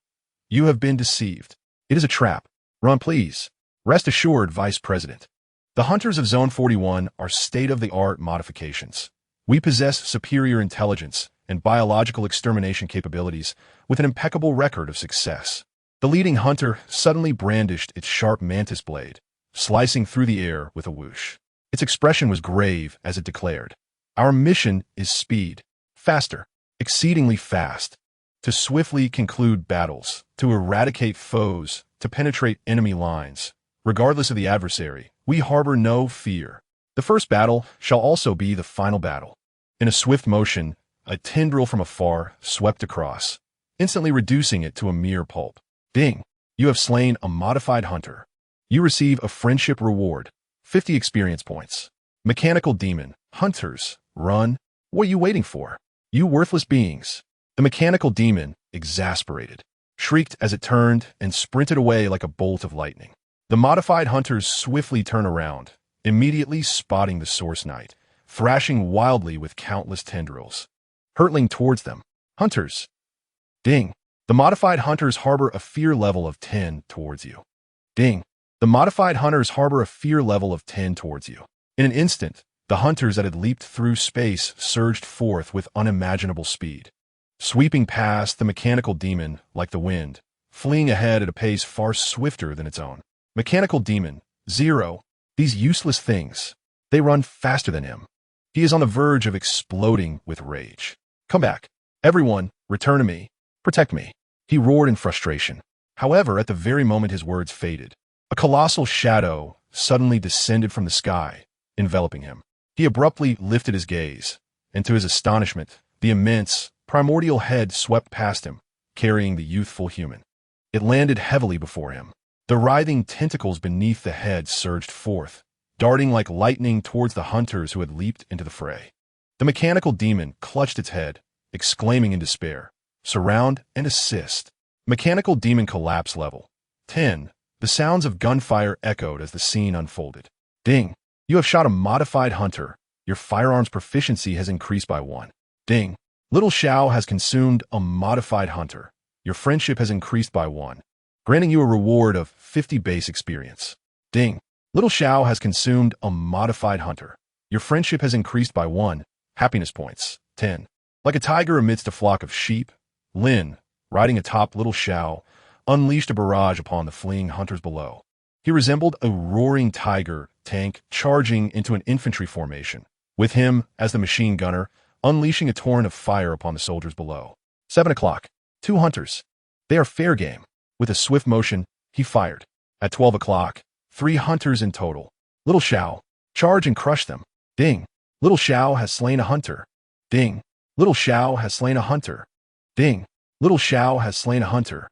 You have been deceived. It is a trap. Run, please. Rest assured, Vice President. The hunters of Zone 41 are state-of-the-art modifications. We possess superior intelligence and biological extermination capabilities with an impeccable record of success. The leading hunter suddenly brandished its sharp mantis blade, slicing through the air with a whoosh. Its expression was grave as it declared, Our mission is speed, faster, exceedingly fast, to swiftly conclude battles, to eradicate foes, to penetrate enemy lines. Regardless of the adversary, we harbor no fear. The first battle shall also be the final battle. In a swift motion, a tendril from afar swept across, instantly reducing it to a mere pulp. Ding! You have slain a modified hunter. You receive a friendship reward, 50 experience points. Mechanical demon, hunters, run. What are you waiting for? You worthless beings. The mechanical demon, exasperated, shrieked as it turned and sprinted away like a bolt of lightning. The modified hunters swiftly turn around, immediately spotting the source knight, thrashing wildly with countless tendrils, hurtling towards them. Hunters. Ding. The modified hunters harbor a fear level of 10 towards you. Ding. The modified hunters harbor a fear level of 10 towards you. In an instant, the hunters that had leaped through space surged forth with unimaginable speed, sweeping past the mechanical demon like the wind, fleeing ahead at a pace far swifter than its own. Mechanical demon, 0. These useless things. They run faster than him. He is on the verge of exploding with rage. Come back. Everyone, return to me. Protect me. He roared in frustration. However, at the very moment his words faded, a colossal shadow suddenly descended from the sky, enveloping him. He abruptly lifted his gaze, and to his astonishment, the immense, primordial head swept past him, carrying the youthful human. It landed heavily before him. The writhing tentacles beneath the head surged forth, darting like lightning towards the hunters who had leaped into the fray. The mechanical demon clutched its head, exclaiming in despair, "Surround and assist." Mechanical demon collapse level 10. The sounds of gunfire echoed as the scene unfolded. Ding! You have shot a modified hunter. Your firearms proficiency has increased by 1. Ding! Little Xiao has consumed a modified hunter. Your friendship has increased by 1, granting you a reward of 50 base experience. Ding! Little Xiao has consumed a modified hunter. Your friendship has increased by 1, happiness points, 10. Like a tiger amidst a flock of sheep, Lin, riding atop Little Xiao, unleashed a barrage upon the fleeing hunters below. He resembled a roaring tiger tank charging into an infantry formation, with him as the machine gunner, unleashing a torrent of fire upon the soldiers below. 7 o'clock. 2 hunters. They are fair game. With a swift motion, he fired. At 12 o'clock, 3 hunters in total. Little Xiao, charge and crush them. Ding! Little Xiao has slain a hunter. Ding! Little Xiao has slain a hunter. Ding! Little Xiao has slain a hunter.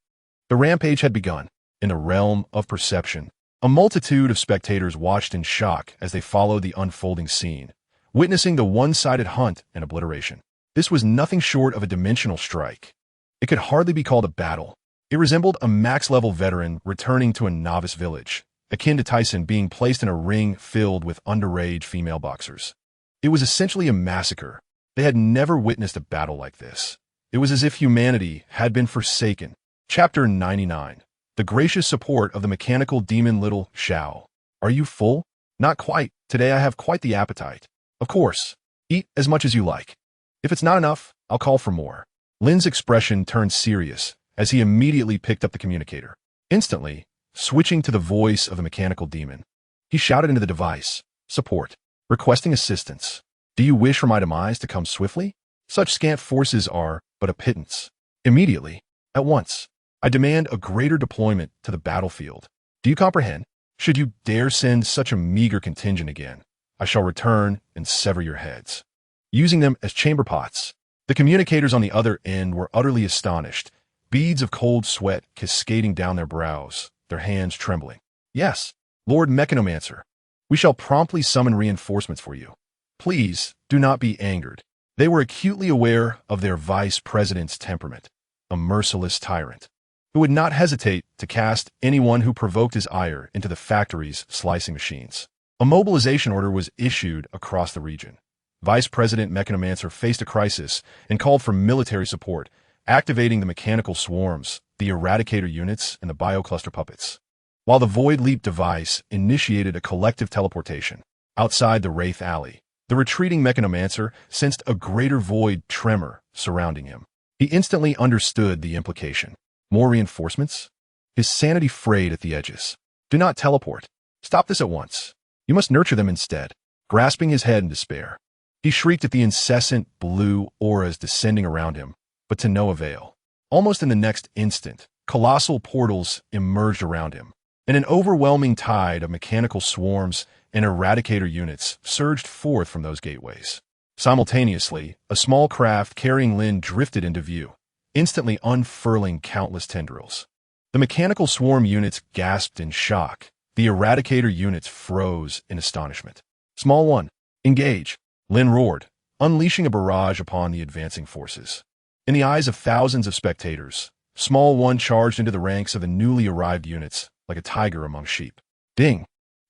The rampage had begun. In the realm of perception, a multitude of spectators watched in shock as they followed the unfolding scene, witnessing the one-sided hunt and obliteration. This was nothing short of a dimensional strike. It could hardly be called a battle. It resembled a max-level veteran returning to a novice village, akin to Tyson being placed in a ring filled with underage female boxers. It was essentially a massacre. They had never witnessed a battle like this. It was as if humanity had been forsaken. Chapter 99. The gracious support of the mechanical demon Little Xiao. Are you full? Not quite. Today I have quite the appetite. Of course. Eat as much as you like. If it's not enough, I'll call for more. Lin's expression turned serious as he immediately picked up the communicator. Instantly, switching to the voice of the mechanical demon, he shouted into the device, "Support. Requesting assistance. Do you wish for my demise to come swiftly? Such scant forces are but a pittance. Immediately. At once. I demand a greater deployment to the battlefield. Do you comprehend? Should you dare send such a meager contingent again, I shall return and sever your heads." Using them as chamber pots, the communicators on the other end were utterly astonished, beads of cold sweat cascading down their brows, their hands trembling. "Yes, Lord Mechanomancer, we shall promptly summon reinforcements for you. Please do not be angered." They were acutely aware of their vice president's temperament, a merciless tyrant, who would not hesitate to cast anyone who provoked his ire into the factory's slicing machines. A mobilization order was issued across the region. Vice President Mechanomancer faced a crisis and called for military support, activating the mechanical swarms, the eradicator units, and the biocluster puppets. While the Void Leap device initiated a collective teleportation outside the Wraith Alley, the retreating Mechanomancer sensed a greater void tremor surrounding him. He instantly understood the implication. More reinforcements? His sanity frayed at the edges. "Do not teleport. Stop this at once. You must nurture them instead." Grasping his head in despair, he shrieked at the incessant blue auras descending around him, but to no avail. Almost in the next instant, colossal portals emerged around him, and an overwhelming tide of mechanical swarms and eradicator units surged forth from those gateways. Simultaneously, a small craft carrying Lin drifted into view, instantly unfurling countless tendrils. The mechanical swarm units gasped in shock. The eradicator units froze in astonishment. "Small one, engage," Lin roared, unleashing a barrage upon the advancing forces. In the eyes of thousands of spectators, Small One charged into the ranks of the newly arrived units like a tiger among sheep. Ding!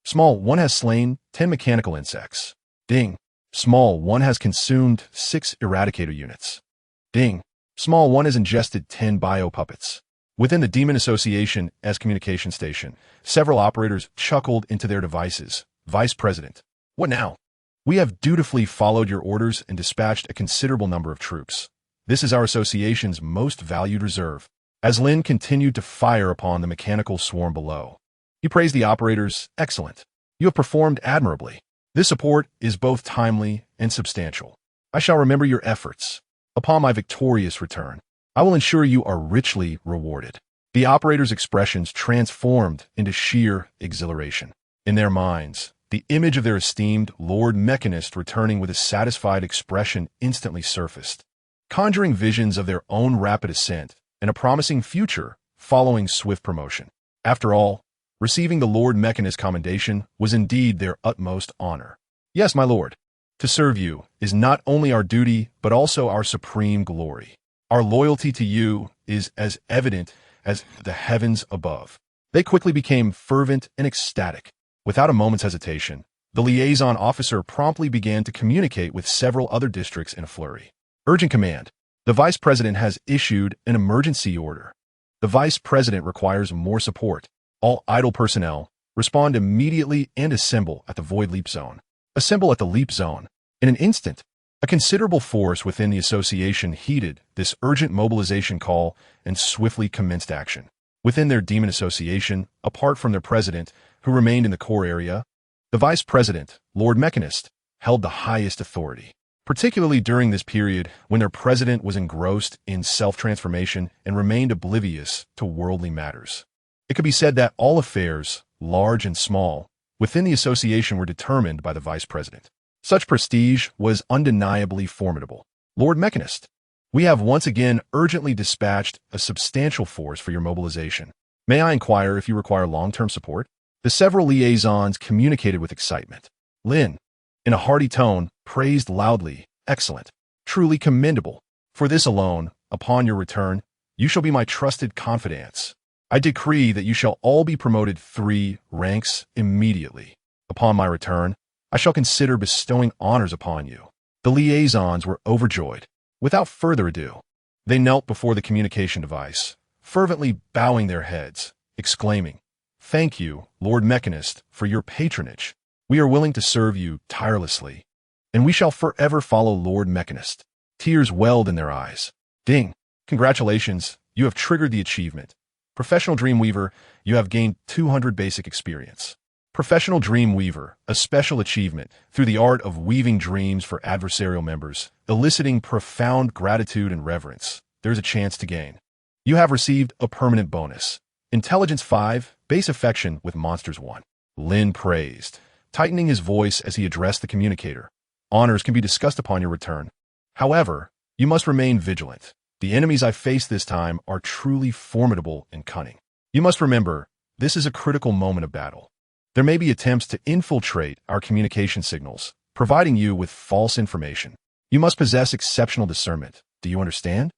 Small One has slain 10 mechanical insects. Ding! Small One has consumed 6 eradicator units. Ding! Small One has ingested 10 bio-puppets. Within the Demon Association as communication station, several operators chuckled into their devices. "Vice President, what now? We have dutifully followed your orders and dispatched a considerable number of troops. This is our association's most valued reserve." As Lin continued to fire upon the mechanical swarm below, he praised the operators. "Excellent. You have performed admirably. This support is both timely and substantial. I shall remember your efforts. Upon my victorious return, I will ensure you are richly rewarded. The operator's expressions transformed into sheer exhilaration. In their minds, the image of their esteemed Lord Mechanist returning with a satisfied expression instantly surfaced, conjuring visions of their own rapid ascent and a promising future following swift promotion. After all, receiving the Lord Mechanist commendation was indeed their utmost honor. Yes, my lord. To serve you is not only our duty, but also our supreme glory. Our loyalty to you is as evident as the heavens above. They quickly became fervent and ecstatic. Without a moment's hesitation, the liaison officer promptly began to communicate with several other districts in a flurry. Urgent command. The vice president has issued an emergency order. The vice president requires more support. All idle personnel respond immediately and assemble at the void leap zone. Assemble at the leap zone. In an instant, a considerable force within the association heeded this urgent mobilization call and swiftly commenced action. Within their demon association, apart from their president, who remained in the core area, the vice president, Lord Mechanist, held the highest authority, particularly during this period when their president was engrossed in self-transformation and remained oblivious to worldly matters. It could be said that all affairs, large and small, within the association were determined by the vice president. Such prestige was undeniably formidable. Lord Mechanist, we have once again urgently dispatched a substantial force for your mobilization. May I inquire if you require long-term support? The several liaisons communicated with excitement. Lin, in a hearty tone, praised loudly, excellent, truly commendable. For this alone, upon your return, you shall be my trusted confidants. I decree that you shall all be promoted 3 ranks immediately. Upon my return, I shall consider bestowing honors upon you. The liaisons were overjoyed. Without further ado, they knelt before the communication device, fervently bowing their heads, exclaiming, "Thank you, Lord Mechanist, for your patronage. We are willing to serve you tirelessly, and we shall forever follow Lord Mechanist." Tears welled in their eyes. Ding! Congratulations, you have triggered the achievement. Professional Dreamweaver, you have gained 200 basic experience. Professional Dreamweaver, a special achievement through the art of weaving dreams for adversarial members, eliciting profound gratitude and reverence. There's a chance to gain. You have received a permanent bonus. Intelligence 5, base affection with monsters 1. Lin praised, tightening his voice as he addressed the communicator. Honors can be discussed upon your return. However, you must remain vigilant. The enemies I face this time are truly formidable and cunning. You must remember, this is a critical moment of battle. There may be attempts to infiltrate our communication signals, providing you with false information. You must possess exceptional discernment. Do you understand?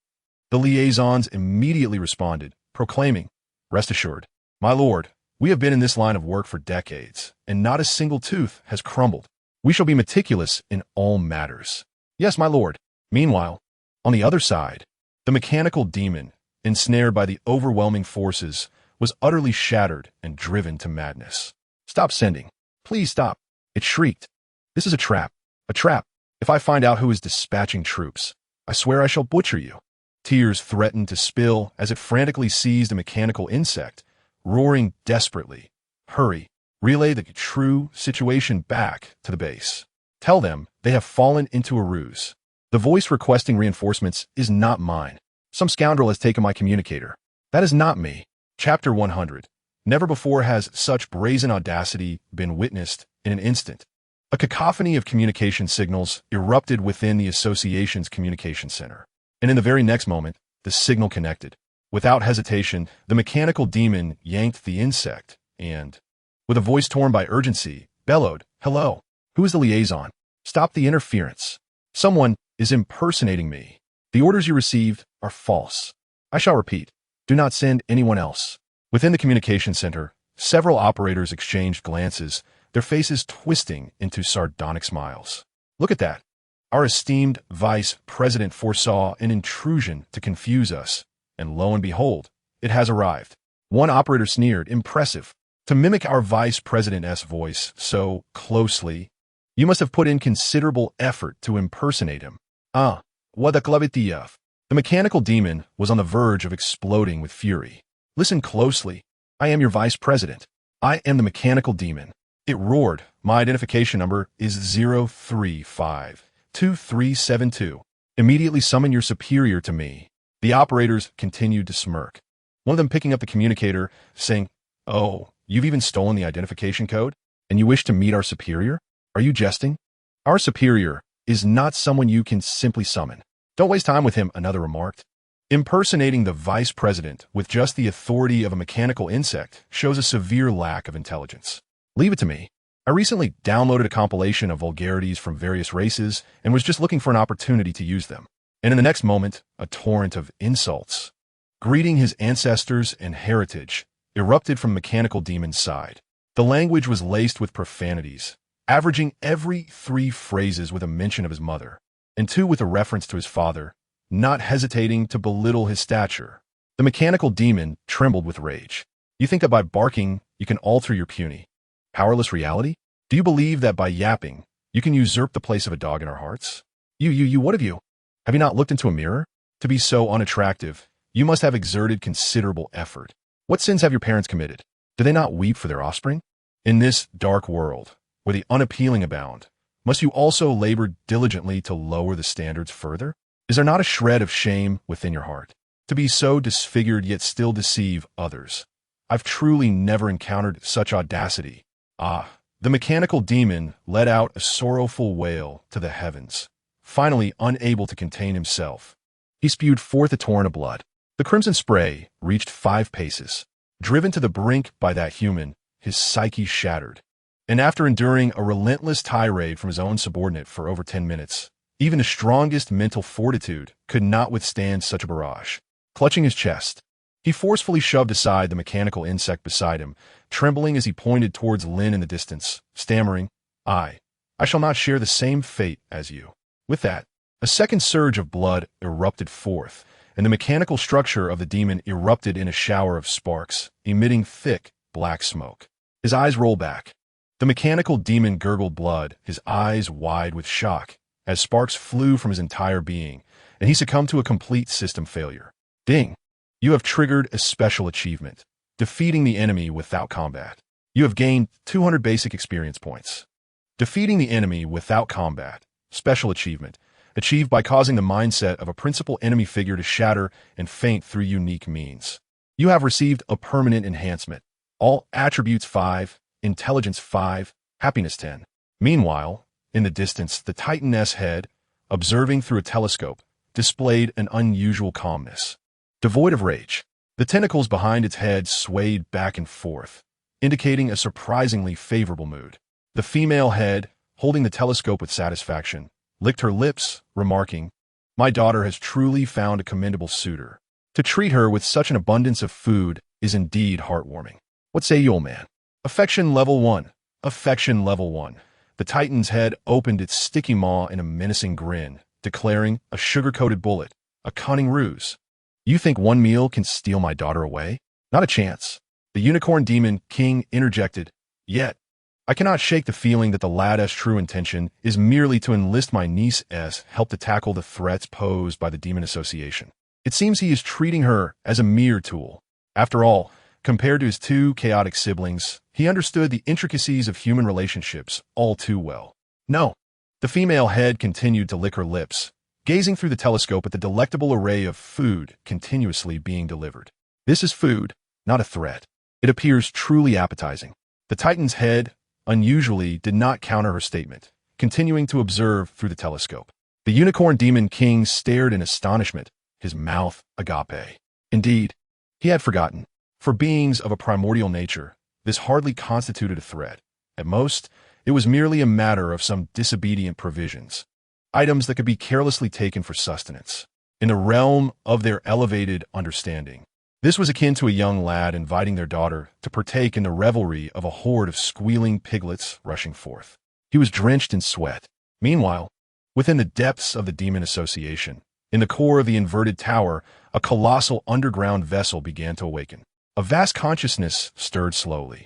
The liaisons immediately responded, proclaiming, "Rest assured, my lord, we have been in this line of work for decades, and not a single tooth has crumbled. We shall be meticulous in all matters." Yes, my lord. Meanwhile, on the other side, the mechanical demon, ensnared by the overwhelming forces, was utterly shattered and driven to madness. "Stop sending. Please stop." It shrieked. "This is a trap. A trap. If I find out who is dispatching troops, I swear I shall butcher you." Tears threatened to spill as it frantically seized a mechanical insect, roaring desperately. "Hurry. Relay the true situation back to the base. Tell them they have fallen into a ruse. The voice requesting reinforcements is not mine. Some scoundrel has taken my communicator. That is not me." Chapter 100. Never before has such brazen audacity been witnessed in an instant. A cacophony of communication signals erupted within the association's communication center. And in the very next moment, the signal connected. Without hesitation, the mechanical demon yanked the insect and, with a voice torn by urgency, bellowed, "Hello, who is the liaison? Stop the interference. Someone is impersonating me. The orders you received are false. I shall repeat, do not send anyone else." Within the communication center, several operators exchanged glances, their faces twisting into sardonic smiles. "Look at that. Our esteemed vice president foresaw an intrusion to confuse us, and lo and behold, it has arrived." One operator sneered, "Impressive. To mimic our vice president's voice so closely, you must have put in considerable effort to impersonate him." "Ah, what a clavitiev." The mechanical demon was on the verge of exploding with fury. "Listen closely. I am your vice president. I am the mechanical demon." It roared, "My identification number is 0352372. Immediately summon your superior to me." The operators continued to smirk. One of them picking up the communicator, saying, "Oh, you've even stolen the identification code? And you wish to meet our superior? Are you jesting? Our superior is not someone you can simply summon. Don't waste time with him," another remarked. Impersonating the vice president with just the authority of a mechanical insect shows a severe lack of intelligence. Leave it to me. I recently downloaded a compilation of vulgarities from various races and was just looking for an opportunity to use them. And in the next moment, a torrent of insults, greeting his ancestors and heritage, erupted from Mechanical Demon's side. The language was laced with profanities, averaging every 3 phrases with a mention of his mother, and 2 with a reference to his father, not hesitating to belittle his stature. The Mechanical Demon trembled with rage. You think that by barking, you can alter your puny, powerless reality? Do you believe that by yapping, you can usurp the place of a dog in our hearts? What of you? Have you not looked into a mirror? To be so unattractive, you must have exerted considerable effort. What sins have your parents committed? Do they not weep for their offspring? In this dark world, where the unappealing abound, must you also labor diligently to lower the standards further? Is there not a shred of shame within your heart? To be so disfigured yet still deceive others. I've truly never encountered such audacity. Ah, the Mechanical Demon let out a sorrowful wail to the heavens. Finally, unable to contain himself, he spewed forth a torrent of blood. The crimson spray reached 5 paces. Driven to the brink by that human, his psyche shattered. And after enduring a relentless tirade from his own subordinate for over 10 minutes, even the strongest mental fortitude could not withstand such a barrage. Clutching his chest, he forcefully shoved aside the mechanical insect beside him, trembling as he pointed towards Lin in the distance, stammering, I shall not share the same fate as you." With that, a second surge of blood erupted forth, and the mechanical structure of the demon erupted in a shower of sparks, emitting thick, black smoke. His eyes rolled back. The Mechanical Demon gurgled blood, his eyes wide with shock, as sparks flew from his entire being, and he succumbed to a complete system failure. Ding! You have triggered a special achievement, defeating the enemy without combat. You have gained 200 basic experience points. Defeating the enemy without combat, special achievement, achieved by causing the mindset of a principal enemy figure to shatter and faint through unique means. You have received a permanent enhancement. All attributes 5, intelligence 5, happiness 10. Meanwhile, in the distance, the Titan's head, observing through a telescope, displayed an unusual calmness. Devoid of rage, the tentacles behind its head swayed back and forth, indicating a surprisingly favorable mood. The female head, holding the telescope with satisfaction, licked her lips, remarking, "My daughter has truly found a commendable suitor. To treat her with such an abundance of food is indeed heartwarming. What say you, old man?" Affection level 1. Affection level 1. The Titan's head opened its sticky maw in a menacing grin, declaring, a sugar-coated bullet, a cunning ruse. You think one meal can steal my daughter away? Not a chance. The Unicorn Demon King interjected, "Yet, I cannot shake the feeling that the lad's true intention is merely to enlist my niece's help to tackle the threats posed by the Demon Association. It seems he is treating her as a mere tool. After all, compared to his 2 chaotic siblings, he understood the intricacies of human relationships all too well." No. The female head continued to lick her lips, gazing through the telescope at the delectable array of food continuously being delivered. This is food, not a threat. It appears truly appetizing. The Titan's head, unusually, did not counter her statement, continuing to observe through the telescope. The Unicorn Demon King stared in astonishment, his mouth agape. Indeed, he had forgotten. For beings of a primordial nature, this hardly constituted a threat. At most, it was merely a matter of some disobedient provisions, items that could be carelessly taken for sustenance. In the realm of their elevated understanding, this was akin to a young lad inviting their daughter to partake in the revelry of a horde of squealing piglets rushing forth. He was drenched in sweat. Meanwhile, within the depths of the Demon Association, in the core of the inverted tower, a colossal underground vessel began to awaken. A vast consciousness stirred slowly.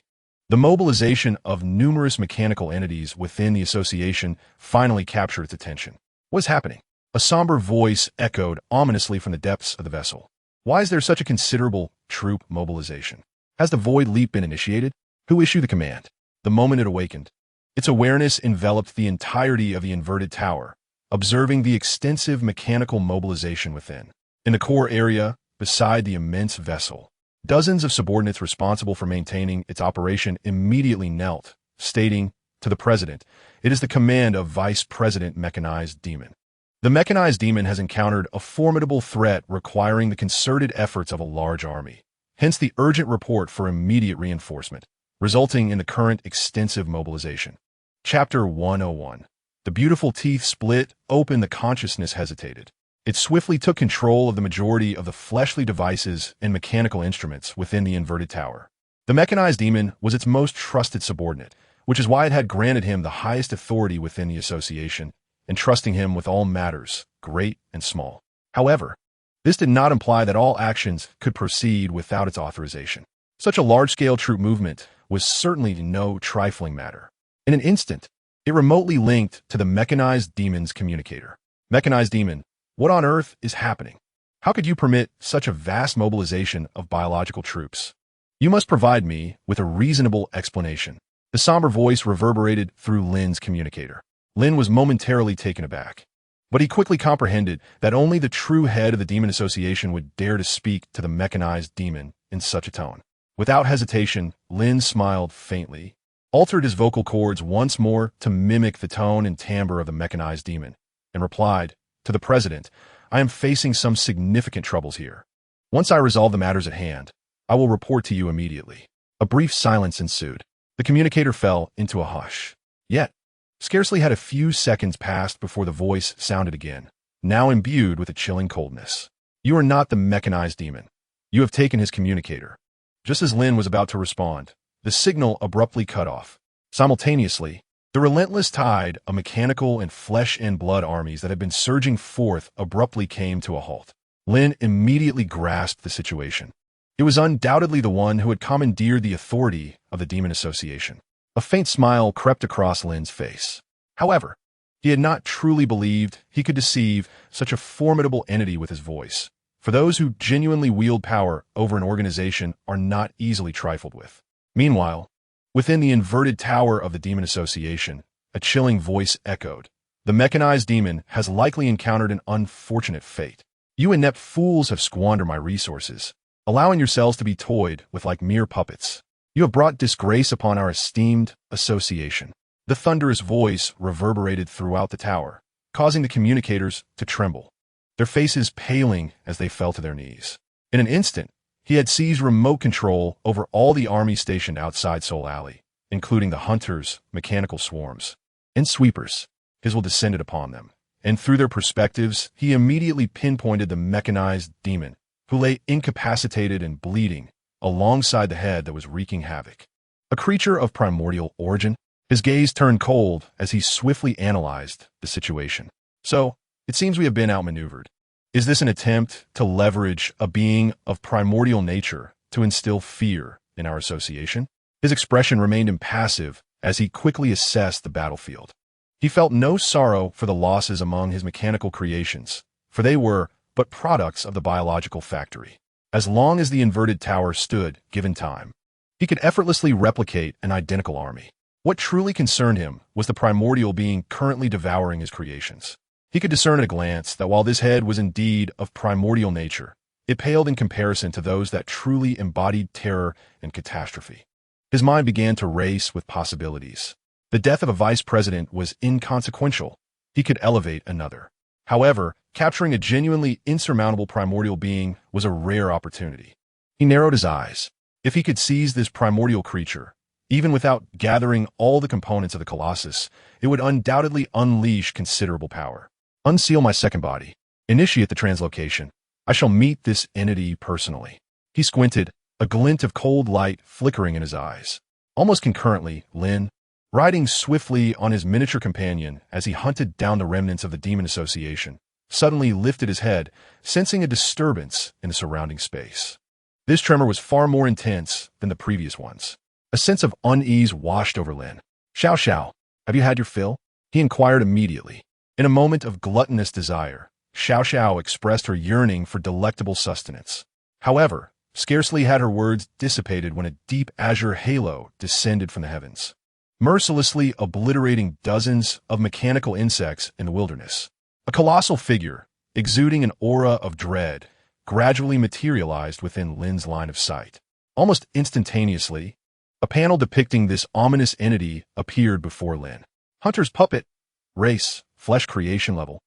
The mobilization of numerous mechanical entities within the association finally captured its attention. What is happening? A somber voice echoed ominously from the depths of the vessel. Why is there such a considerable troop mobilization? Has the Void Leap been initiated? Who issued the command? The moment it awakened, its awareness enveloped the entirety of the inverted tower, observing the extensive mechanical mobilization within. In the core area, beside the immense vessel, dozens of subordinates responsible for maintaining its operation immediately knelt, stating, to the president, "It is the command of Vice President Mechanized Demon." The Mechanized Demon has encountered a formidable threat requiring the concerted efforts of a large army. Hence the urgent report for immediate reinforcement, resulting in the current extensive mobilization. Chapter 101. The beautiful teeth split open, the consciousness hesitated. It swiftly took control of the majority of the fleshly devices and mechanical instruments within the inverted tower. The Mechanized Demon was its most trusted subordinate, which is why it had granted him the highest authority within the association, entrusting him with all matters, great and small. However, this did not imply that all actions could proceed without its authorization. Such a large-scale troop movement was certainly no trifling matter. In an instant, it remotely linked to the Mechanized Demon's communicator. Mechanized Demon, what on earth is happening? How could you permit such a vast mobilization of biological troops? You must provide me with a reasonable explanation. The somber voice reverberated through Lin's communicator. Lin was momentarily taken aback, but he quickly comprehended that only the true head of the Demon Association would dare to speak to the Mechanized Demon in such a tone. Without hesitation, Lin smiled faintly, altered his vocal cords once more to mimic the tone and timbre of the Mechanized Demon, and replied, "To the President, I am facing some significant troubles here. Once I resolve the matters at hand, I will report to you immediately." A brief silence ensued. The communicator fell into a hush. Yet, scarcely had a few seconds passed before the voice sounded again, now imbued with a chilling coldness. "You are not the Mechanized Demon. You have taken his communicator." Just as Lin was about to respond, the signal abruptly cut off. Simultaneously, the relentless tide of mechanical and flesh-and-blood armies that had been surging forth abruptly came to a halt. Lin immediately grasped the situation. It was undoubtedly the one who had commandeered the authority of the Demon Association. A faint smile crept across Lin's face. However, he had not truly believed he could deceive such a formidable entity with his voice, for those who genuinely wield power over an organization are not easily trifled with. Meanwhile, within the inverted tower of the Demon Association, a chilling voice echoed. "The Mechanized Demon has likely encountered an unfortunate fate. You inept fools have squandered my resources, allowing yourselves to be toyed with like mere puppets. You have brought disgrace upon our esteemed association." The thunderous voice reverberated throughout the tower, causing the communicators to tremble, their faces paling as they fell to their knees. In an instant, he had seized remote control over all the army stationed outside Soul Alley, including the hunters, mechanical swarms, and sweepers. His will descended upon them, and through their perspectives, he immediately pinpointed the Mechanized Demon, who lay incapacitated and bleeding, alongside the head that was wreaking havoc. A creature of primordial origin, his gaze turned cold as he swiftly analyzed the situation. "So, it seems we have been outmaneuvered. Is this an attempt to leverage a being of primordial nature to instill fear in our association?" His expression remained impassive as he quickly assessed the battlefield. He felt no sorrow for the losses among his mechanical creations, for they were but products of the biological factory. As long as the inverted tower stood, given time, he could effortlessly replicate an identical army. What truly concerned him was the primordial being currently devouring his creations. He could discern at a glance that while this head was indeed of primordial nature, it paled in comparison to those that truly embodied terror and catastrophe. His mind began to race with possibilities. The death of a vice president was inconsequential. He could elevate another. However, capturing a genuinely insurmountable primordial being was a rare opportunity. He narrowed his eyes. If he could seize this primordial creature, even without gathering all the components of the Colossus, it would undoubtedly unleash considerable power. "Unseal my second body. Initiate the translocation. I shall meet this entity personally." He squinted, a glint of cold light flickering in his eyes. Almost concurrently, Lin, riding swiftly on his miniature companion as he hunted down the remnants of the Demon Association, suddenly lifted his head, sensing a disturbance in the surrounding space. This tremor was far more intense than the previous ones. A sense of unease washed over Lin. "Xiao Xiao, have you had your fill?" he inquired immediately. In a moment of gluttonous desire, Xiao Xiao expressed her yearning for delectable sustenance. However, scarcely had her words dissipated when a deep azure halo descended from the heavens, mercilessly obliterating dozens of mechanical insects in the wilderness. A colossal figure, exuding an aura of dread, gradually materialized within Lin's line of sight. Almost instantaneously, a panel depicting this ominous entity appeared before Lin. Hunter's puppet. Race, flesh creation level.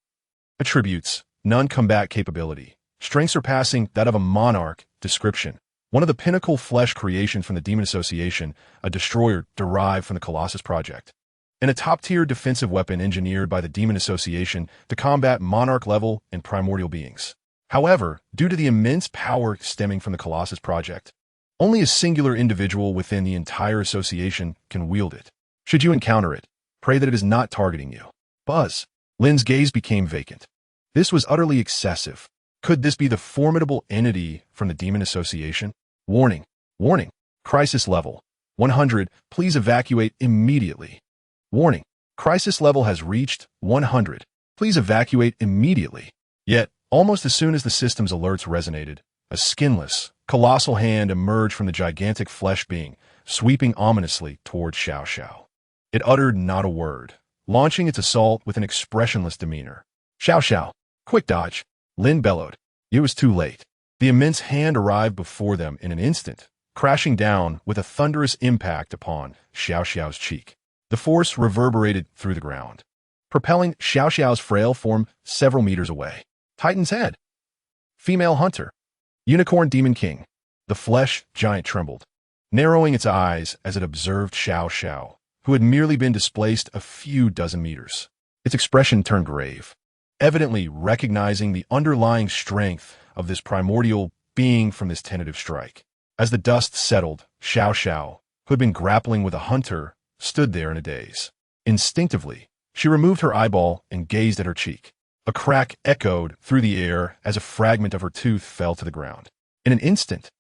Attributes, non-combat capability. Strength surpassing that of a monarch. Description. One of the pinnacle flesh creations from the Demon Association, a destroyer derived from the Colossus Project. And a top-tier defensive weapon engineered by the Demon Association to combat monarch-level and primordial beings. However, due to the immense power stemming from the Colossus Project, only a singular individual within the entire association can wield it. Should you encounter it, pray that it is not targeting you. Buzz. Lin's gaze became vacant. This was utterly excessive. Could this be the formidable entity from the Demon Association? Warning. Warning. Crisis level 100. Please evacuate immediately. Warning. Crisis level has reached 100. Please evacuate immediately. Yet, almost as soon as the system's alerts resonated, a skinless, colossal hand emerged from the gigantic flesh being, sweeping ominously towards Xiao Xiao. It uttered not a word, launching its assault with an expressionless demeanor. Xiao Xiao, quick dodge. Lin bellowed. It was too late. The immense hand arrived before them in an instant, crashing down with a thunderous impact upon Xiao Xiao's cheek. The force reverberated through the ground, propelling Xiao Xiao's frail form several meters away. Titan's head. Female hunter. Unicorn demon king. The flesh giant trembled, narrowing its eyes as it observed Xiao Xiao, who had merely been displaced a few dozen meters. Its expression turned grave, evidently recognizing the underlying strength of this primordial being from this tentative strike. As the dust settled, Xiao Xiao, who had been grappling with a hunter, stood there in a daze. Instinctively, she removed her eyeball and gazed at her cheek. A crack echoed through the air as a fragment of her tooth fell to the ground. In an instant,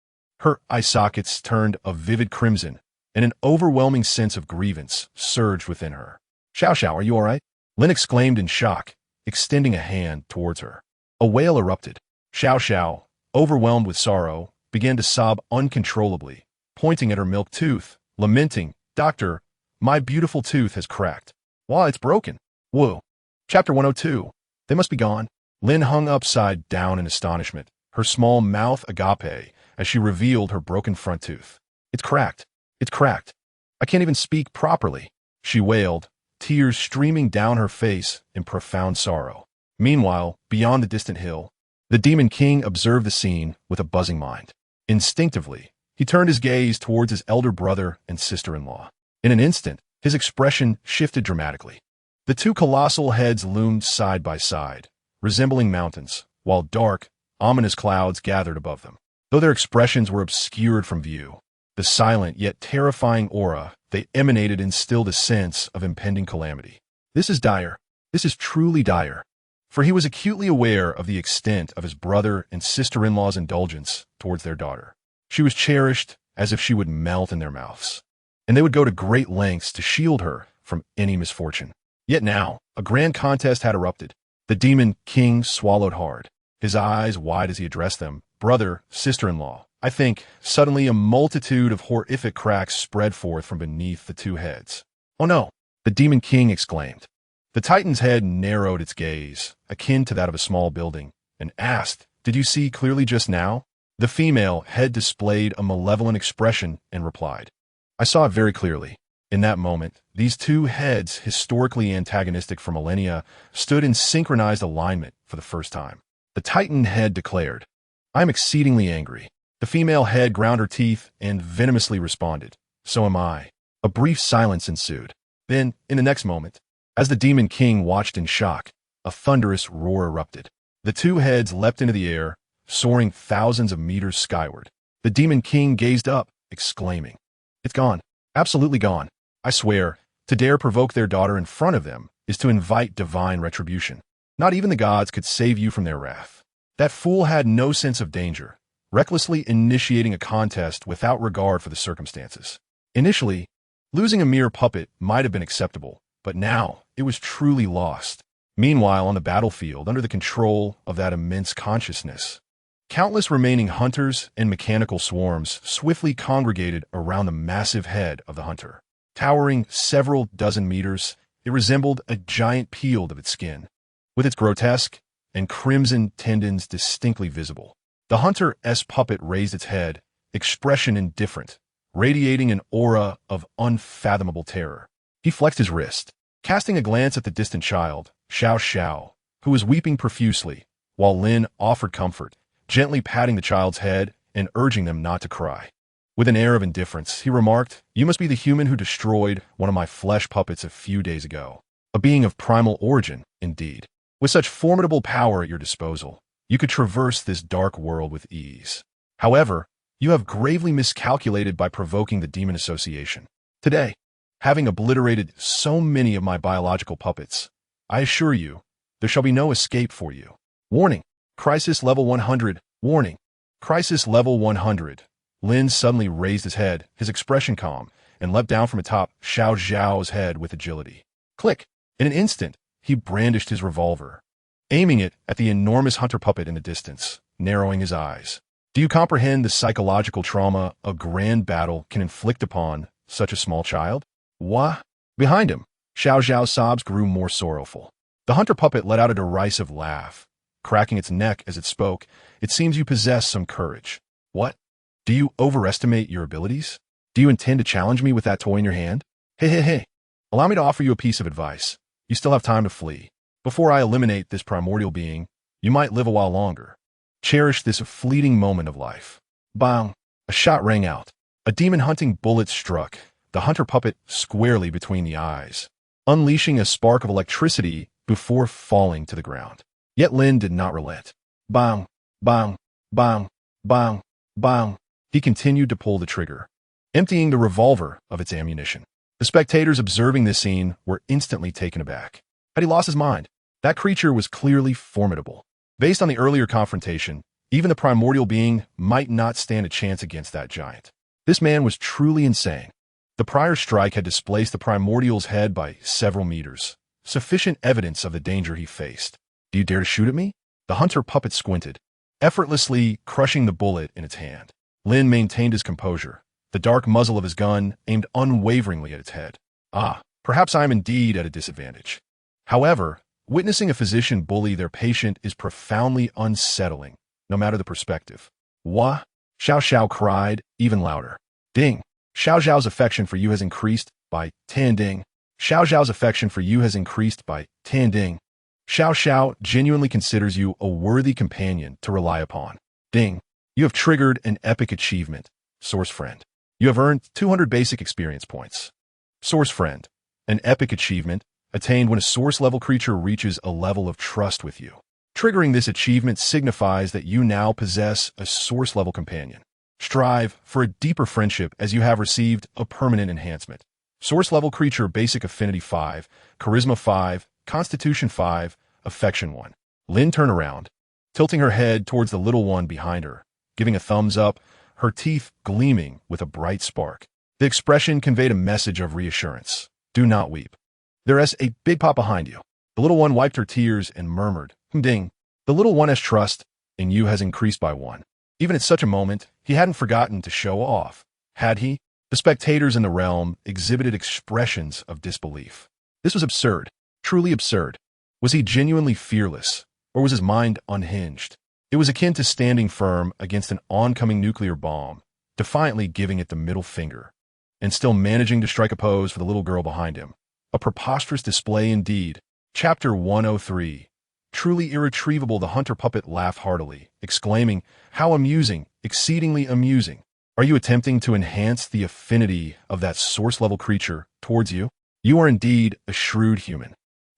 her eye sockets turned a vivid crimson, and an overwhelming sense of grievance surged within her. Xiao Xiao, are you all right? Lin exclaimed in shock, extending a hand towards her. A wail erupted. Xiao Xiao, overwhelmed with sorrow, began to sob uncontrollably, pointing at her milk tooth, lamenting, "Doctor, my beautiful tooth has cracked. Why, it's broken." Whoa. Chapter 102. They must be gone. Lin hung upside down in astonishment, her small mouth agape, as she revealed her broken front tooth. It's cracked. It's cracked. I can't even speak properly, she wailed, tears streaming down her face in profound sorrow. Meanwhile, beyond the distant hill, the Demon King observed the scene with a buzzing mind. Instinctively, he turned his gaze towards his elder brother and sister-in-law. In an instant, his expression shifted dramatically. The two colossal heads loomed side by side, resembling mountains, while dark, ominous clouds gathered above them. Though their expressions were obscured from view, the silent yet terrifying aura they emanated instilled a sense of impending calamity. This is dire. This is truly dire. For he was acutely aware of the extent of his brother and sister-in-law's indulgence towards their daughter. She was cherished as if she would melt in their mouths, and they would go to great lengths to shield her from any misfortune. Yet now, a grand contest had erupted. The Demon King swallowed hard, his eyes wide as he addressed them. Brother, sister-in-law. I think, suddenly a multitude of horrific cracks spread forth from beneath the two heads. Oh no, the Demon King exclaimed. The Titan's head narrowed its gaze, akin to that of a small building, and asked, "Did you see clearly just now?" The female head displayed a malevolent expression and replied, "I saw it very clearly." In that moment, these two heads, historically antagonistic for millennia, stood in synchronized alignment for the first time. The Titan head declared, "I am exceedingly angry." The female head ground her teeth and venomously responded, "So am I." A brief silence ensued. Then, in the next moment, as the Demon King watched in shock, a thunderous roar erupted. The two heads leapt into the air, soaring thousands of meters skyward. The Demon King gazed up, exclaiming, "It's gone. Absolutely gone. I swear, to dare provoke their daughter in front of them is to invite divine retribution. Not even the gods could save you from their wrath." That fool had no sense of danger, recklessly initiating a contest without regard for the circumstances. Initially, losing a mere puppet might have been acceptable, but now it was truly lost. Meanwhile, on the battlefield, under the control of that immense consciousness, countless remaining hunters and mechanical swarms swiftly congregated around the massive head of the hunter. Towering several dozen meters, it resembled a giant peeled of its skin, with its grotesque and crimson tendons distinctly visible. The hunter's puppet raised its head, expression indifferent, radiating an aura of unfathomable terror. He flexed his wrist, casting a glance at the distant child, Xiao Xiao, who was weeping profusely, while Lin offered comfort, gently patting the child's head and urging them not to cry. With an air of indifference, he remarked, "You must be the human who destroyed one of my flesh puppets a few days ago. A being of primal origin, indeed. With such formidable power at your disposal, you could traverse this dark world with ease. However, you have gravely miscalculated by provoking the demon association. Today, having obliterated so many of my biological puppets, I assure you, there shall be no escape for you. Warning, crisis level 100, warning, crisis level 100. Lin suddenly raised his head, his expression calm, and leapt down from atop Xiao Zhao's head with agility. Click! In an instant, he brandished his revolver, aiming it at the enormous hunter puppet in the distance, narrowing his eyes. Do you comprehend the psychological trauma a grand battle can inflict upon such a small child? What? Behind him, Xiao Zhao's sobs grew more sorrowful. The hunter puppet let out a derisive laugh, cracking its neck as it spoke. It seems you possess some courage. What? Do you overestimate your abilities? Do you intend to challenge me with that toy in your hand? Hey. Allow me to offer you a piece of advice. You still have time to flee. Before I eliminate this primordial being, you might live a while longer. Cherish this fleeting moment of life. Bang! A shot rang out. A demon-hunting bullet struck the hunter puppet squarely between the eyes, unleashing a spark of electricity before falling to the ground. Yet Lin did not relent. Bang! Bang! Bang! Bang! Bang! He continued to pull the trigger, emptying the revolver of its ammunition. The spectators observing this scene were instantly taken aback. Had he lost his mind? That creature was clearly formidable. Based on the earlier confrontation, even the primordial being might not stand a chance against that giant. This man was truly insane. The prior strike had displaced the primordial's head by several meters, sufficient evidence of the danger he faced. Do you dare to shoot at me? The hunter puppet squinted, effortlessly crushing the bullet in its hand. Lin maintained his composure, the dark muzzle of his gun aimed unwaveringly at its head. Perhaps I am indeed at a disadvantage. However, witnessing a physician bully their patient is profoundly unsettling, no matter the perspective. What? Xiao Xiao cried, even louder. Ding! Xiao Zhao's affection for you has increased by 10 ding. Xiao Zhao's affection for you has increased by 10 ding. Xiao Xiao genuinely considers you a worthy companion to rely upon. Ding! You have triggered an epic achievement, Source Friend. You have earned 200 basic experience points. Source Friend. An epic achievement attained when a source-level creature reaches a level of trust with you. Triggering this achievement signifies that you now possess a source-level companion. Strive for a deeper friendship as you have received a permanent enhancement. Source-level creature basic affinity 5, charisma 5, constitution 5, affection 1. Lin turned around, tilting her head towards the little one behind her, giving a thumbs up, her teeth gleaming with a bright spark. The expression conveyed a message of reassurance. Do not weep. There's a big pot behind you. The little one wiped her tears and murmured, Ding. The little one's trust in you has increased by 1. Even at such a moment, he hadn't forgotten to show off, had he? The spectators in the realm exhibited expressions of disbelief. This was absurd, truly absurd. Was he genuinely fearless, or was his mind unhinged? It was akin to standing firm against an oncoming nuclear bomb, defiantly giving it the middle finger, and still managing to strike a pose for the little girl behind him. A preposterous display indeed. Chapter 103. Truly irretrievable, the hunter puppet laughed heartily, exclaiming, How amusing, exceedingly amusing. Are you attempting to enhance the affinity of that source-level creature towards you? You are indeed a shrewd human.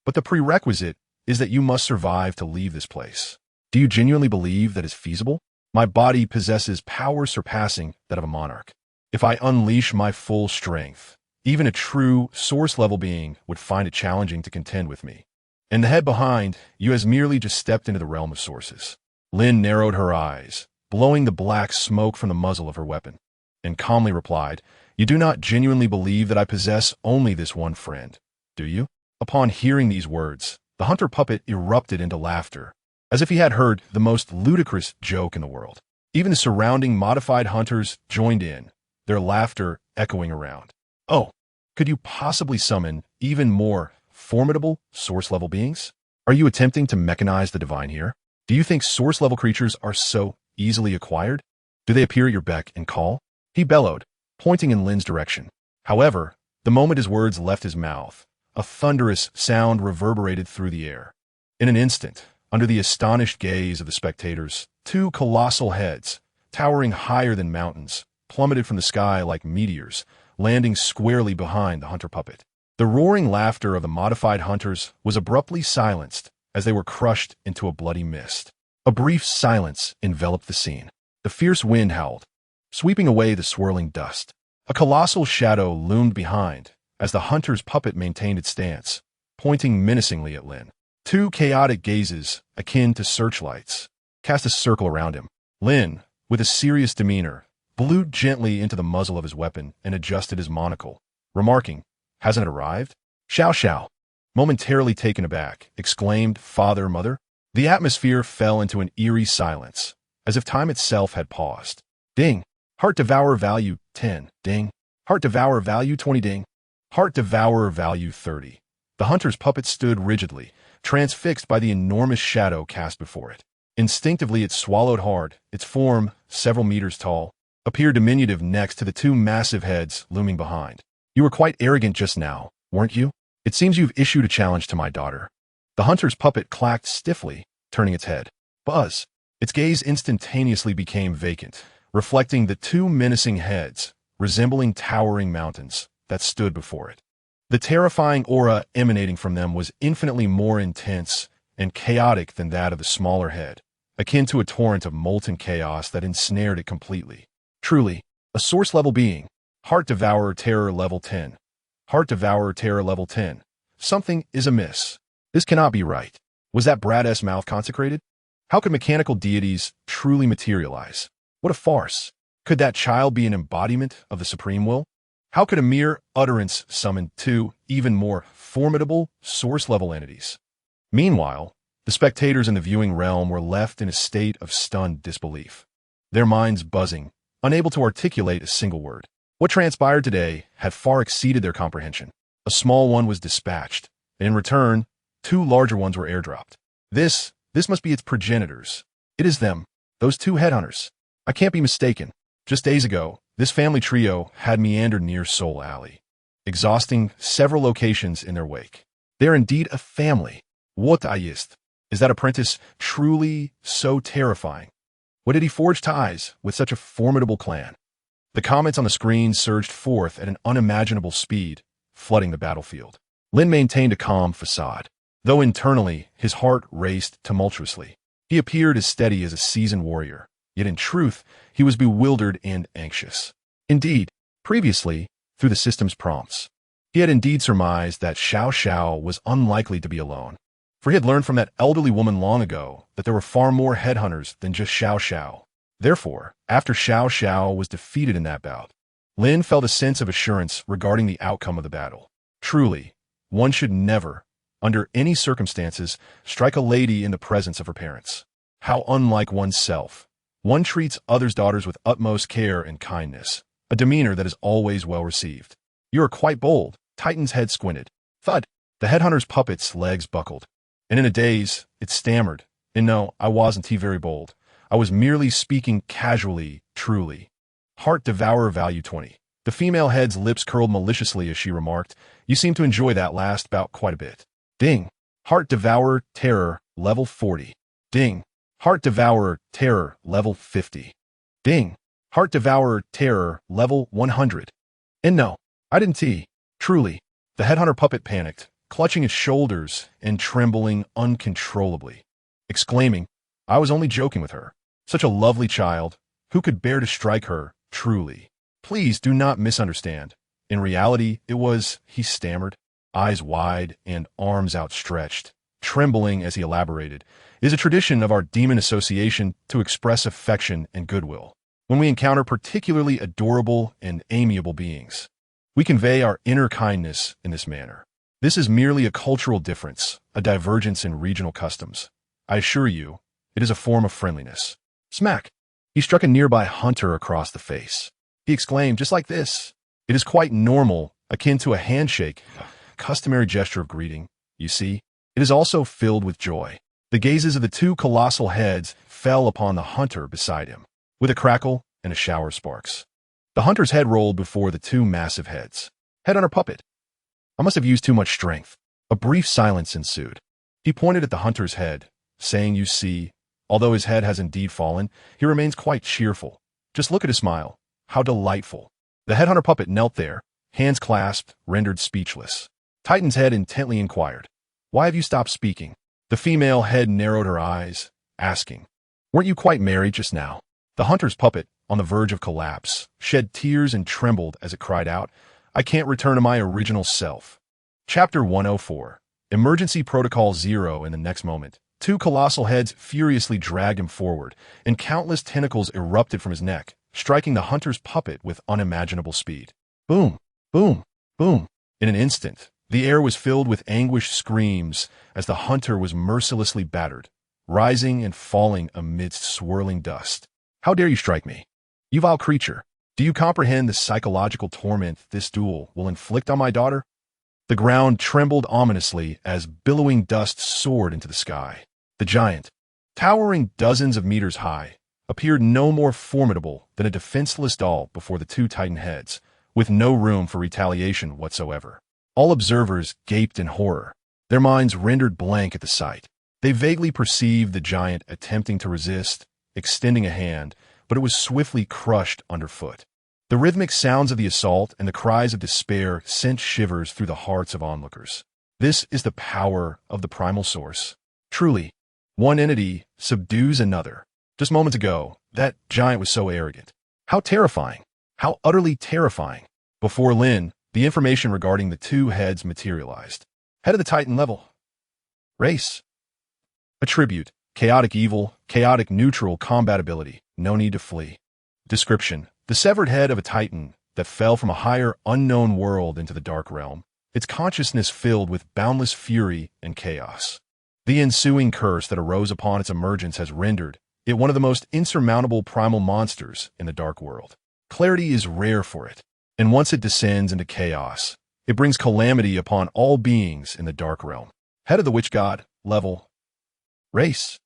But the prerequisite is that you must survive to leave this place. Do you genuinely believe that is feasible? My body possesses power surpassing that of a monarch. If I unleash my full strength, even a true source-level being would find it challenging to contend with me. And the head behind you has merely just stepped into the realm of sources. Lin narrowed her eyes, blowing the black smoke from the muzzle of her weapon, and calmly replied, You do not genuinely believe that I possess only this one friend, do you? Upon hearing these words, the hunter puppet erupted into laughter, as if he had heard the most ludicrous joke in the world. Even the surrounding modified hunters joined in, their laughter echoing around. Oh, could you possibly summon even more formidable source-level beings? Are you attempting to mechanize the divine here? Do you think source-level creatures are so easily acquired? Do they appear at your beck and call? He bellowed, pointing in Lin's direction. However, the moment his words left his mouth, a thunderous sound reverberated through the air. In an instant, under the astonished gaze of the spectators, two colossal heads, towering higher than mountains, plummeted from the sky like meteors, landing squarely behind the hunter puppet. The roaring laughter of the modified hunters was abruptly silenced as they were crushed into a bloody mist. A brief silence enveloped the scene. The fierce wind howled, sweeping away the swirling dust. A colossal shadow loomed behind as the hunter's puppet maintained its stance, pointing menacingly at Lin. Two chaotic gazes, akin to searchlights, cast a circle around him. Lin, with a serious demeanor, blew gently into the muzzle of his weapon and adjusted his monocle, remarking, "Hasn't it arrived?" "Xiao Xiao," momentarily taken aback, exclaimed Father Mother. The atmosphere fell into an eerie silence, as if time itself had paused. Ding. Heart Devourer value 10. Ding. Heart Devourer value 20. Ding. Heart Devourer value 30. The hunter's puppet stood rigidly, transfixed by the enormous shadow cast before it. Instinctively it swallowed hard, its form, several meters tall, appeared diminutive next to the two massive heads looming behind. "You were quite arrogant just now, weren't you? It seems you've issued a challenge to my daughter." The hunter's puppet clacked stiffly, turning its head. Buzz. Its gaze instantaneously became vacant, reflecting the two menacing heads, resembling towering mountains, that stood before it. The terrifying aura emanating from them was infinitely more intense and chaotic than that of the smaller head, akin to a torrent of molten chaos that ensnared it completely. Truly, a source-level being. Heart Devourer Terror Level 10. Heart Devourer Terror Level 10. Something is amiss. This cannot be right. Was that Brad's mouth consecrated? How could mechanical deities truly materialize? What a farce. Could that child be an embodiment of the supreme will? How could a mere utterance summon two even more formidable source-level entities? Meanwhile, the spectators in the viewing realm were left in a state of stunned disbelief, their minds buzzing, unable to articulate a single word. What transpired today had far exceeded their comprehension. A small one was dispatched, and in return, two larger ones were airdropped. This must be its progenitors. It is them, those two headhunters. I can't be mistaken. Just days ago, this family trio had meandered near Soul Alley, exhausting several locations in their wake. They're indeed a family. What ist? Is that apprentice truly so terrifying? What did he forge ties with such a formidable clan? The comments on the screen surged forth at an unimaginable speed, flooding the battlefield. Lin maintained a calm facade, though internally his heart raced tumultuously. He appeared as steady as a seasoned warrior, yet in truth he was bewildered and anxious. Indeed, previously, through the system's prompts, he had indeed surmised that Xiao Xiao was unlikely to be alone, for he had learned from that elderly woman long ago that there were far more headhunters than just Xiao Xiao. Therefore, after Xiao Xiao was defeated in that bout, Lin felt a sense of assurance regarding the outcome of the battle. Truly, one should never, under any circumstances, strike a lady in the presence of her parents. How unlike oneself. One treats others' daughters with utmost care and kindness, a demeanor that is always well received. "You are quite bold." Titan's head squinted. Thud. The headhunter's puppet's legs buckled, and in a daze, it stammered, "And no, I wasn't very bold. I was merely speaking casually, truly." Heart Devourer value 20. The female head's lips curled maliciously as she remarked, "You seem to enjoy that last bout quite a bit." Ding. Heart Devourer Terror Level 40. Ding. Heart Devourer Terror Level 50. Ding. Heart Devourer Terror Level 100. And no, I didn't. Truly. The headhunter puppet panicked, clutching its shoulders and trembling uncontrollably, exclaiming, "I was only joking with her. Such a lovely child. Who could bear to strike her, truly? Please do not misunderstand. In reality, it was," he stammered, eyes wide and arms outstretched, trembling as he elaborated, "is a tradition of our demon association to express affection and goodwill. When we encounter particularly adorable and amiable beings, we convey our inner kindness in this manner. This is merely a cultural difference, a divergence in regional customs. I assure you, it is a form of friendliness." Smack! He struck a nearby hunter across the face. He exclaimed, "Just like this. It is quite normal, akin to a handshake, customary gesture of greeting. You see, it is also filled with joy." The gazes of the two colossal heads fell upon the hunter beside him, with a crackle and a shower of sparks. The hunter's head rolled before the two massive heads. Headhunter puppet. I must have used too much strength. A brief silence ensued. He pointed at the hunter's head, saying, "You see, although his head has indeed fallen, he remains quite cheerful. Just look at his smile. How delightful." The headhunter puppet knelt there, hands clasped, rendered speechless. Titan's head intently inquired, "Why have you stopped speaking?" The female head narrowed her eyes, asking, "Weren't you quite merry just now?" The hunter's puppet, on the verge of collapse, shed tears and trembled as it cried out, "I can't return to my original self." Chapter 104. Emergency Protocol 0. In the next moment, two colossal heads furiously dragged him forward, and countless tentacles erupted from his neck, striking the hunter's puppet with unimaginable speed. Boom, boom, boom. In an instant, the air was filled with anguished screams as the hunter was mercilessly battered, rising and falling amidst swirling dust. "How dare you strike me? You vile creature! Do you comprehend the psychological torment this duel will inflict on my daughter?" The ground trembled ominously as billowing dust soared into the sky. The giant, towering dozens of meters high, appeared no more formidable than a defenseless doll before the two titan heads, with no room for retaliation whatsoever. All observers gaped in horror, their minds rendered blank at the sight. They vaguely perceived the giant attempting to resist, extending a hand, but it was swiftly crushed underfoot. The rhythmic sounds of the assault and the cries of despair sent shivers through the hearts of onlookers. This is the power of the primal source. Truly, one entity subdues another. Just moments ago, that giant was so arrogant. How terrifying! How utterly terrifying! Before Lin, the information regarding the two heads materialized. Head of the Titan level. Race. Attribute: chaotic evil, chaotic neutral combatability, no need to flee. Description: the severed head of a Titan that fell from a higher, unknown world into the dark realm, its consciousness filled with boundless fury and chaos. The ensuing curse that arose upon its emergence has rendered it one of the most insurmountable primal monsters in the dark world. Clarity is rare for it, and once it descends into chaos, it brings calamity upon all beings in the dark realm. Head of the witch god, level. Race.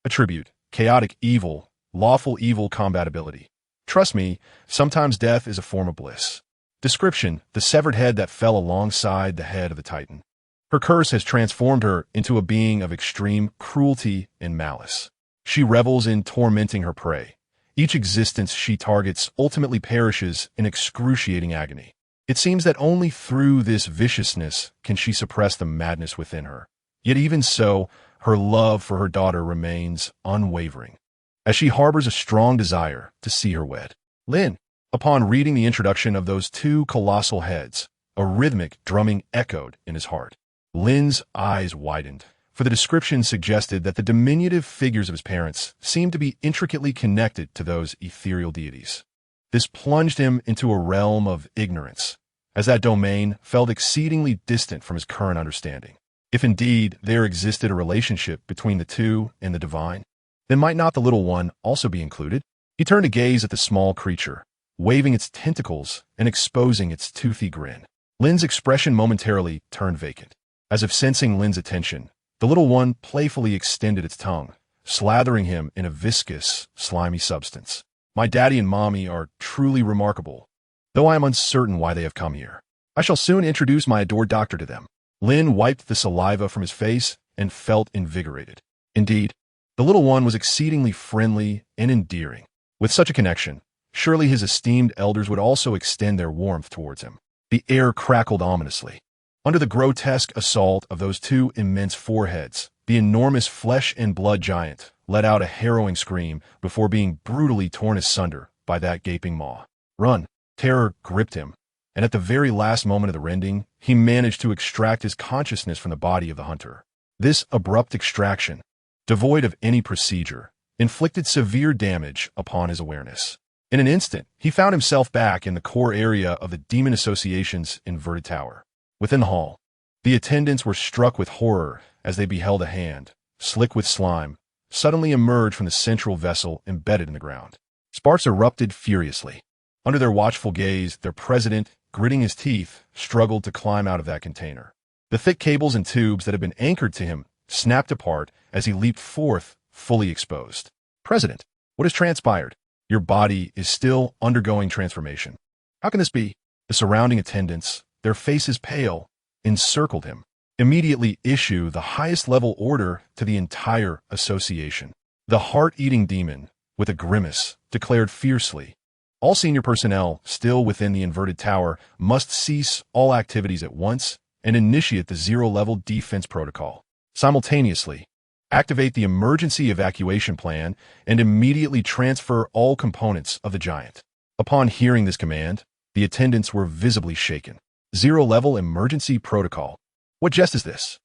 Attribute: chaotic evil, lawful evil combatability. Trust me, sometimes death is a form of bliss. Description: the severed head that fell alongside the head of the Titan. Her curse has transformed her into a being of extreme cruelty and malice. She revels in tormenting her prey. Each existence she targets ultimately perishes in excruciating agony. It seems that only through this viciousness can she suppress the madness within her. Yet even so, her love for her daughter remains unwavering, as she harbors a strong desire to see her wed. Lin. Upon reading the introduction of those two colossal heads, a rhythmic drumming echoed in his heart. Lin's eyes widened, for the description suggested that the diminutive figures of his parents seemed to be intricately connected to those ethereal deities. This plunged him into a realm of ignorance, as that domain felt exceedingly distant from his current understanding. If indeed there existed a relationship between the two and the divine, then might not the little one also be included? He turned to gaze at the small creature, waving its tentacles and exposing its toothy grin. Lin's expression momentarily turned vacant. As if sensing Lin's attention, the little one playfully extended its tongue, slathering him in a viscous, slimy substance. "My daddy and mommy are truly remarkable, though I am uncertain why they have come here. I shall soon introduce my adored doctor to them." Lin wiped the saliva from his face and felt invigorated. Indeed, the little one was exceedingly friendly and endearing. With such a connection, surely his esteemed elders would also extend their warmth towards him. The air crackled ominously. Under the grotesque assault of those two immense foreheads, the enormous flesh and blood giant let out a harrowing scream before being brutally torn asunder by that gaping maw. Run! Terror gripped him, and at the very last moment of the rending, he managed to extract his consciousness from the body of the hunter. This abrupt extraction, devoid of any procedure, inflicted severe damage upon his awareness. In an instant, he found himself back in the core area of the Demon Association's inverted tower. Within the hall, the attendants were struck with horror as they beheld a hand, slick with slime, suddenly emerge from the central vessel embedded in the ground. Sparks erupted furiously. Under their watchful gaze, their president, gritting his teeth, struggled to climb out of that container. The thick cables and tubes that had been anchored to him snapped apart as he leaped forth fully exposed. President, what has transpired? Your body is still undergoing transformation. How can this be? The surrounding attendants, their faces pale, encircled him. Immediately issue the highest level order to the entire association. The heart-eating demon, with a grimace, declared fiercely, all senior personnel still within the inverted tower must cease all activities at once and initiate the zero-level defense protocol. Simultaneously, activate the emergency evacuation plan and immediately transfer all components of the giant. Upon hearing this command, the attendants were visibly shaken. Zero-level emergency protocol. What jest is this?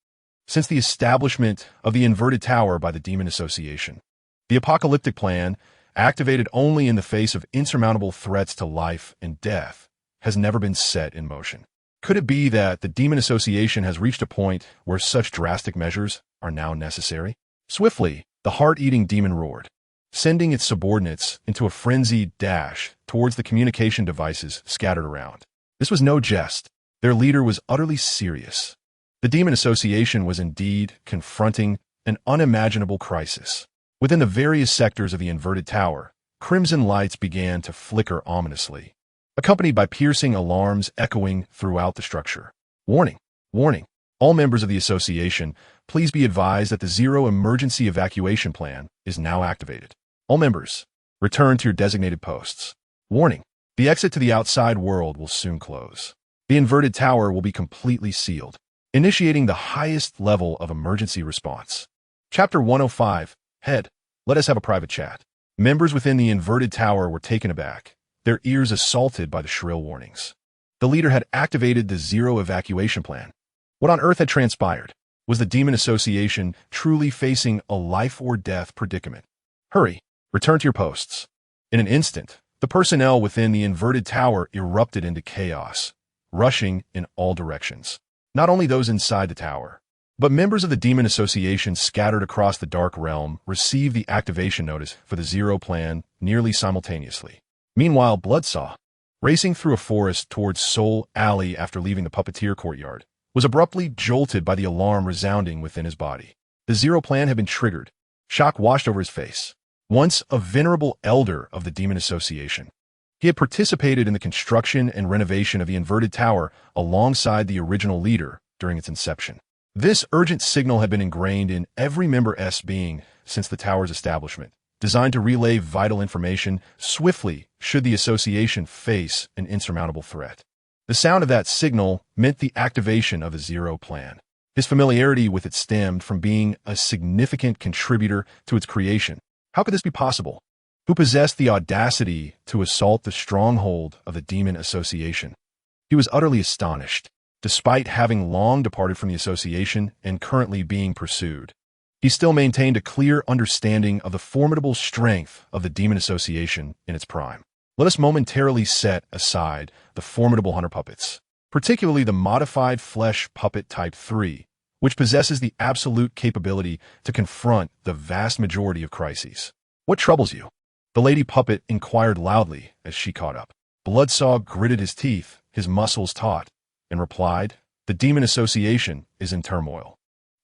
Since the establishment of the inverted tower by the Demon Association, the apocalyptic plan, activated only in the face of insurmountable threats to life and death, has never been set in motion. Could it be that the Demon Association has reached a point where such drastic measures are now necessary? Swiftly, the heart-eating demon roared, sending its subordinates into a frenzied dash towards the communication devices scattered around. This was no jest. Their leader was utterly serious. The Demon Association was indeed confronting an unimaginable crisis. Within the various sectors of the inverted tower, crimson lights began to flicker ominously, accompanied by piercing alarms echoing throughout the structure. Warning! Warning! All members of the association, please be advised that the Zero Emergency Evacuation Plan is now activated. All members, return to your designated posts. Warning! The exit to the outside world will soon close. The inverted tower will be completely sealed, initiating the highest level of emergency response. Chapter 105, Head, let us have a private chat. Members within the inverted tower were taken aback, their ears assaulted by the shrill warnings. The leader had activated the Zero Evacuation Plan. What on earth had transpired? Was the Demon Association truly facing a life-or-death predicament? Hurry, return to your posts. In an instant, the personnel within the inverted tower erupted into chaos, rushing in all directions. Not only those inside the tower, but members of the Demon Association scattered across the Dark Realm received the activation notice for the Zero Plan nearly simultaneously. Meanwhile, Bloodsaw, racing through a forest towards Soul Alley after leaving the puppeteer courtyard, was abruptly jolted by the alarm resounding within his body. The Zero Plan had been triggered. Shock washed over his face. Once a venerable elder of the Demon Association, he had participated in the construction and renovation of the inverted tower alongside the original leader during its inception. This urgent signal had been ingrained in every member's being since the tower's establishment, designed to relay vital information swiftly should the association face an insurmountable threat. The sound of that signal meant the activation of the Zero Plan. His familiarity with it stemmed from being a significant contributor to its creation. How could this be possible? Who possessed the audacity to assault the stronghold of the Demon Association? He was utterly astonished. Despite having long departed from the association and currently being pursued, he still maintained a clear understanding of the formidable strength of the Demon Association in its prime. Let us momentarily set aside the formidable hunter puppets, particularly the modified flesh puppet type 3, which possesses the absolute capability to confront the vast majority of crises. What troubles you? The lady puppet inquired loudly as she caught up. Bloodsaw gritted his teeth, his muscles taut, and replied, the Demon Association is in turmoil.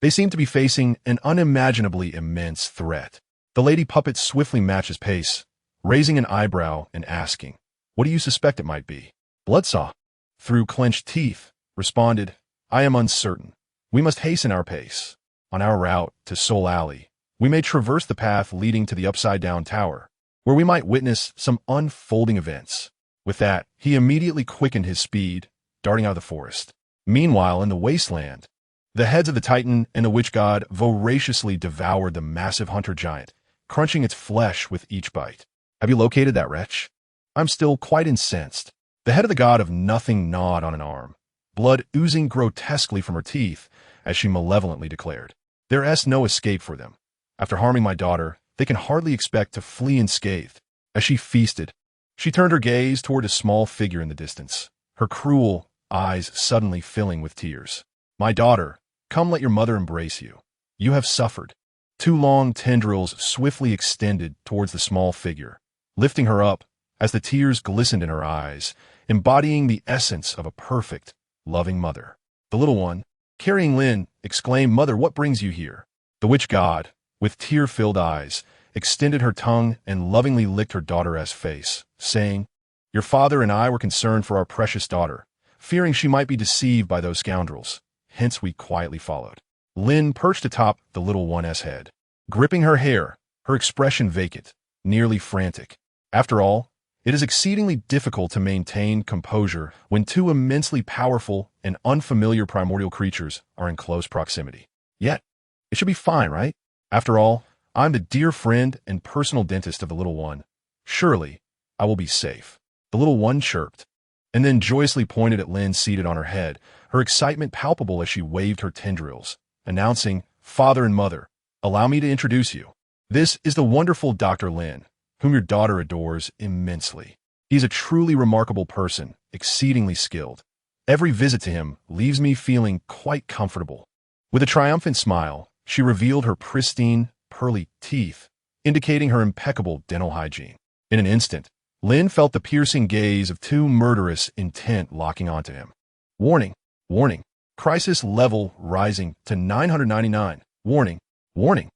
They seem to be facing an unimaginably immense threat. The lady puppet swiftly matched his pace, raising an eyebrow and asking, what do you suspect it might be? Bloodsaw, through clenched teeth, responded, I am uncertain. We must hasten our pace. On our route to Soul Alley, we may traverse the path leading to the upside-down tower, where we might witness some unfolding events. With that, he immediately quickened his speed, darting out of the forest. Meanwhile, in the wasteland, the heads of the Titan and the Witch God voraciously devoured the massive hunter giant, crunching its flesh with each bite. Have you located that wretch? I'm still quite incensed. The head of the god of nothing gnawed on an arm, blood oozing grotesquely from her teeth, as she malevolently declared, there is no escape for them. After harming my daughter, they can hardly expect to flee unscathed. As she feasted, she turned her gaze toward a small figure in the distance, her cruel eyes suddenly filling with tears. My daughter, come let your mother embrace you. You have suffered. Two long tendrils swiftly extended towards the small figure, lifting her up as the tears glistened in her eyes, embodying the essence of a perfect, loving mother. The little one, carrying Lin, exclaimed, Mother, what brings you here? The witch god, with tear-filled eyes, extended her tongue and lovingly licked her daughter's face, saying, "Your father and I were concerned for our precious daughter, fearing she might be deceived by those scoundrels. Hence we quietly followed." Lin perched atop the little one's head, gripping her hair, her expression vacant, nearly frantic. After all, it is exceedingly difficult to maintain composure when two immensely powerful and unfamiliar primordial creatures are in close proximity. Yet, it should be fine, right? After all, I'm the dear friend and personal dentist of the little one. Surely, I will be safe. The little one chirped, and then joyously pointed at Lin seated on her head, her excitement palpable as she waved her tendrils, announcing, "Father and mother, allow me to introduce you. This is the wonderful Dr. Lin, whom your daughter adores immensely. He is a truly remarkable person, exceedingly skilled. Every visit to him leaves me feeling quite comfortable." With a triumphant smile, she revealed her pristine, pearly teeth, indicating her impeccable dental hygiene. In an instant, Lin felt the piercing gaze of two murderous intent locking onto him. Warning, warning, crisis level rising to 999. Warning, warning.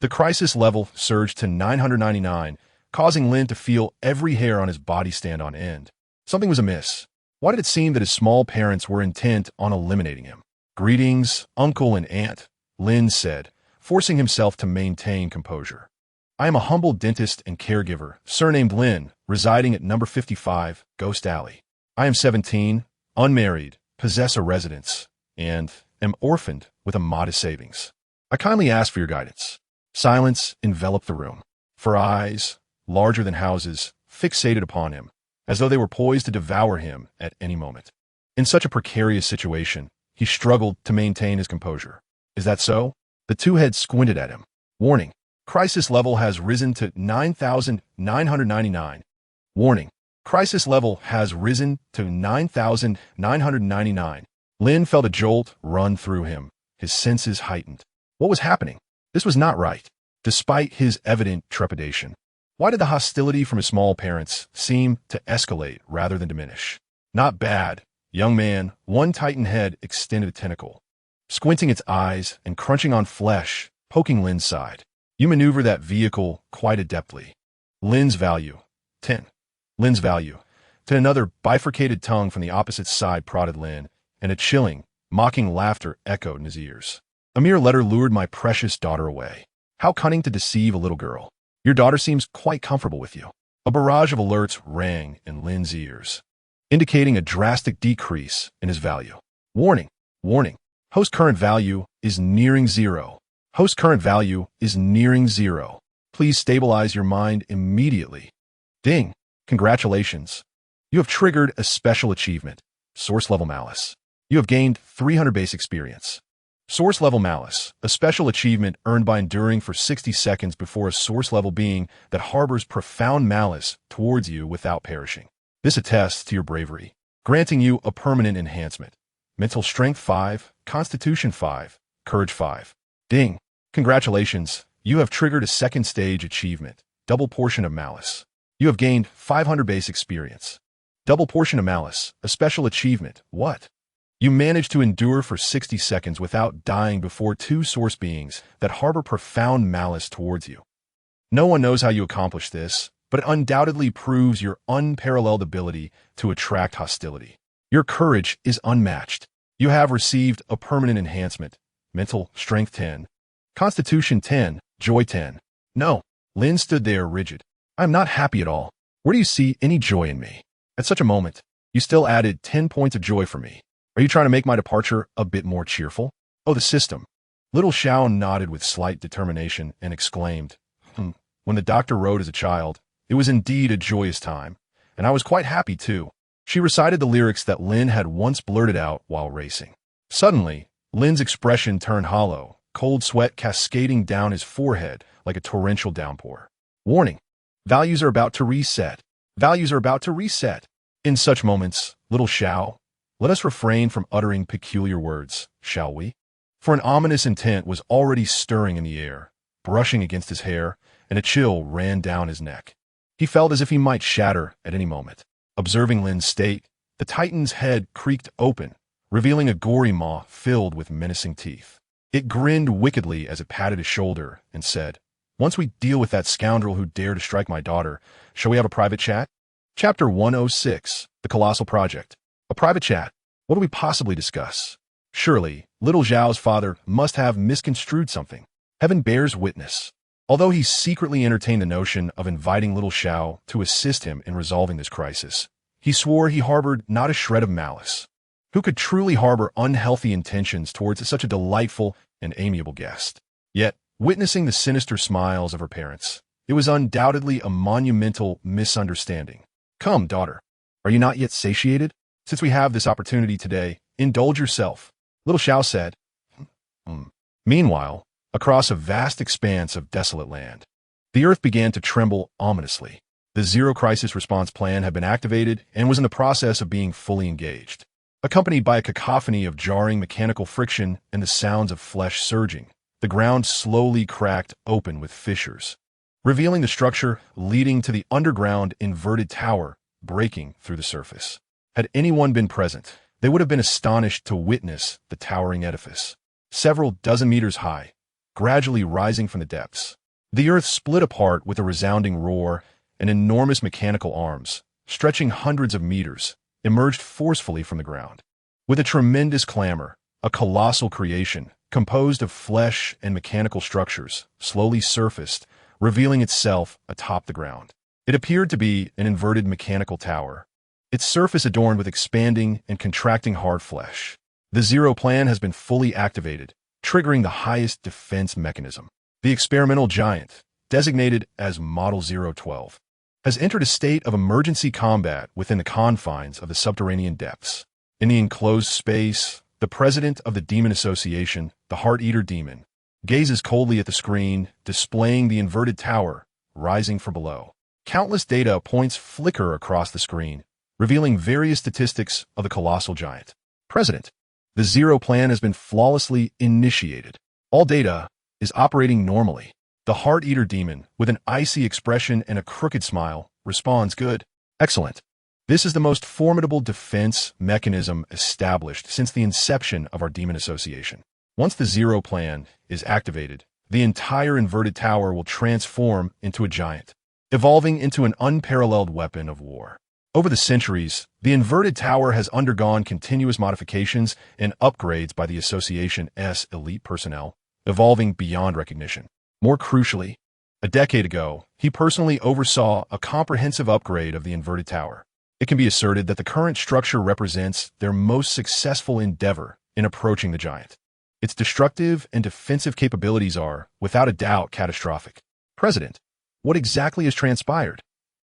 The crisis level surged to 999, causing Lin to feel every hair on his body stand on end. Something was amiss. Why did it seem that his small parents were intent on eliminating him? "Greetings, uncle and aunt," Lin said, forcing himself to maintain composure. "I am a humble dentist and caregiver, surnamed Lin, residing at number 55, Ghost Alley. I am 17, unmarried, possess a residence, and am orphaned with a modest savings. I kindly ask for your guidance." Silence enveloped the room, for eyes, larger than houses, fixated upon him, as though they were poised to devour him at any moment. In such a precarious situation, he struggled to maintain his composure. "Is that so?" The two heads squinted at him. Warning, crisis level has risen to 9,999. Warning, crisis level has risen to 9,999. Lin felt a jolt run through him, his senses heightened. What was happening? This was not right. Despite his evident trepidation, why did the hostility from his small parents seem to escalate rather than diminish? "Not bad, young man." One tightened head extended a tentacle, squinting its eyes and crunching on flesh, poking Lin's side. "You maneuver that vehicle quite adeptly." Lin's value, 10. Lin's value. To another bifurcated tongue from the opposite side prodded Lin, and a chilling, mocking laughter echoed in his ears. "A mere letter lured my precious daughter away. How cunning to deceive a little girl. Your daughter seems quite comfortable with you." A barrage of alerts rang in Lin's ears, indicating a drastic decrease in his value. Warning, warning. Host current value is nearing zero. Host current value is nearing zero. Please stabilize your mind immediately. Ding. Congratulations. You have triggered a special achievement. Source level malice. You have gained 300 base experience. Source level malice, a special achievement earned by enduring for 60 seconds before a source level being that harbors profound malice towards you without perishing. This attests to your bravery, granting you a permanent enhancement. Mental strength 5, constitution 5, courage 5. Ding. Congratulations. You have triggered a second stage achievement, double portion of malice. You have gained 500 base experience. Double portion of malice, a special achievement. What? You managed to endure for 60 seconds without dying before two source beings that harbor profound malice towards you. No one knows how you accomplished this, but it undoubtedly proves your unparalleled ability to attract hostility. Your courage is unmatched. You have received a permanent enhancement. Mental strength 10. Constitution 10. Joy 10. No. Lin stood there rigid. I am not happy at all. Where do you see any joy in me? At such a moment, you still added 10 points of joy for me. Are you trying to make my departure a bit more cheerful? Oh, the system. Little Xiao nodded with slight determination and exclaimed, When the doctor rode as a child, it was indeed a joyous time, and I was quite happy too. She recited the lyrics that Lin had once blurted out while racing. Suddenly, Lin's expression turned hollow, cold sweat cascading down his forehead like a torrential downpour. Warning. Values are about to reset. Values are about to reset. In such moments, little Xiao, let us refrain from uttering peculiar words, shall we? For an ominous intent was already stirring in the air, brushing against his hair, and a chill ran down his neck. He felt as if he might shatter at any moment. Observing Lin's state, the Titan's head creaked open, revealing a gory maw filled with menacing teeth. It grinned wickedly as it patted his shoulder and said, "Once we deal with that scoundrel who dared to strike my daughter, shall we have a private chat?" Chapter 106, The Colossal Project. A private chat. What do we possibly discuss? Surely, little Zhao's father must have misconstrued something. Heaven bears witness. Although he secretly entertained the notion of inviting little Zhao to assist him in resolving this crisis, he swore he harbored not a shred of malice. Who could truly harbor unhealthy intentions towards such a delightful and amiable guest? Yet, witnessing the sinister smiles of her parents, it was undoubtedly a monumental misunderstanding. "Come, daughter. Are you not yet satiated? Since we have this opportunity today, indulge yourself," little Zhao said. Meanwhile, across a vast expanse of desolate land, the earth began to tremble ominously. The Zero Crisis Response Plan had been activated and was in the process of being fully engaged. Accompanied by a cacophony of jarring mechanical friction and the sounds of flesh surging, the ground slowly cracked open with fissures, revealing the structure leading to the underground inverted tower breaking through the surface. Had anyone been present, they would have been astonished to witness the towering edifice, several dozen meters high, gradually rising from the depths. The earth split apart with a resounding roar, and enormous mechanical arms, stretching hundreds of meters, emerged forcefully from the ground. With a tremendous clamor, a colossal creation, composed of flesh and mechanical structures, slowly surfaced, revealing itself atop the ground. It appeared to be an inverted mechanical tower, its surface adorned with expanding and contracting hard flesh. The Zero Plan has been fully activated, triggering the highest defense mechanism. The experimental giant, designated as Model 012, has entered a state of emergency combat within the confines of the subterranean depths. In the enclosed space, the president of the Demon Association, the Heart-Eater Demon, gazes coldly at the screen, displaying the inverted tower rising from below. Countless data points flicker across the screen, revealing various statistics of the colossal giant. President, the Zero Plan has been flawlessly initiated. All data is operating normally. The Heart-Eater Demon, with an icy expression and a crooked smile, responds, "Good. Excellent. This is the most formidable defense mechanism established since the inception of our Demon Association. Once the Zero Plan is activated, the entire inverted tower will transform into a giant, evolving into an unparalleled weapon of war." Over the centuries, the inverted tower has undergone continuous modifications and upgrades by the Association's elite personnel, evolving beyond recognition. More crucially, a decade ago, he personally oversaw a comprehensive upgrade of the inverted tower. It can be asserted that the current structure represents their most successful endeavor in approaching the giant. Its destructive and defensive capabilities are, without a doubt, catastrophic. President, what exactly has transpired?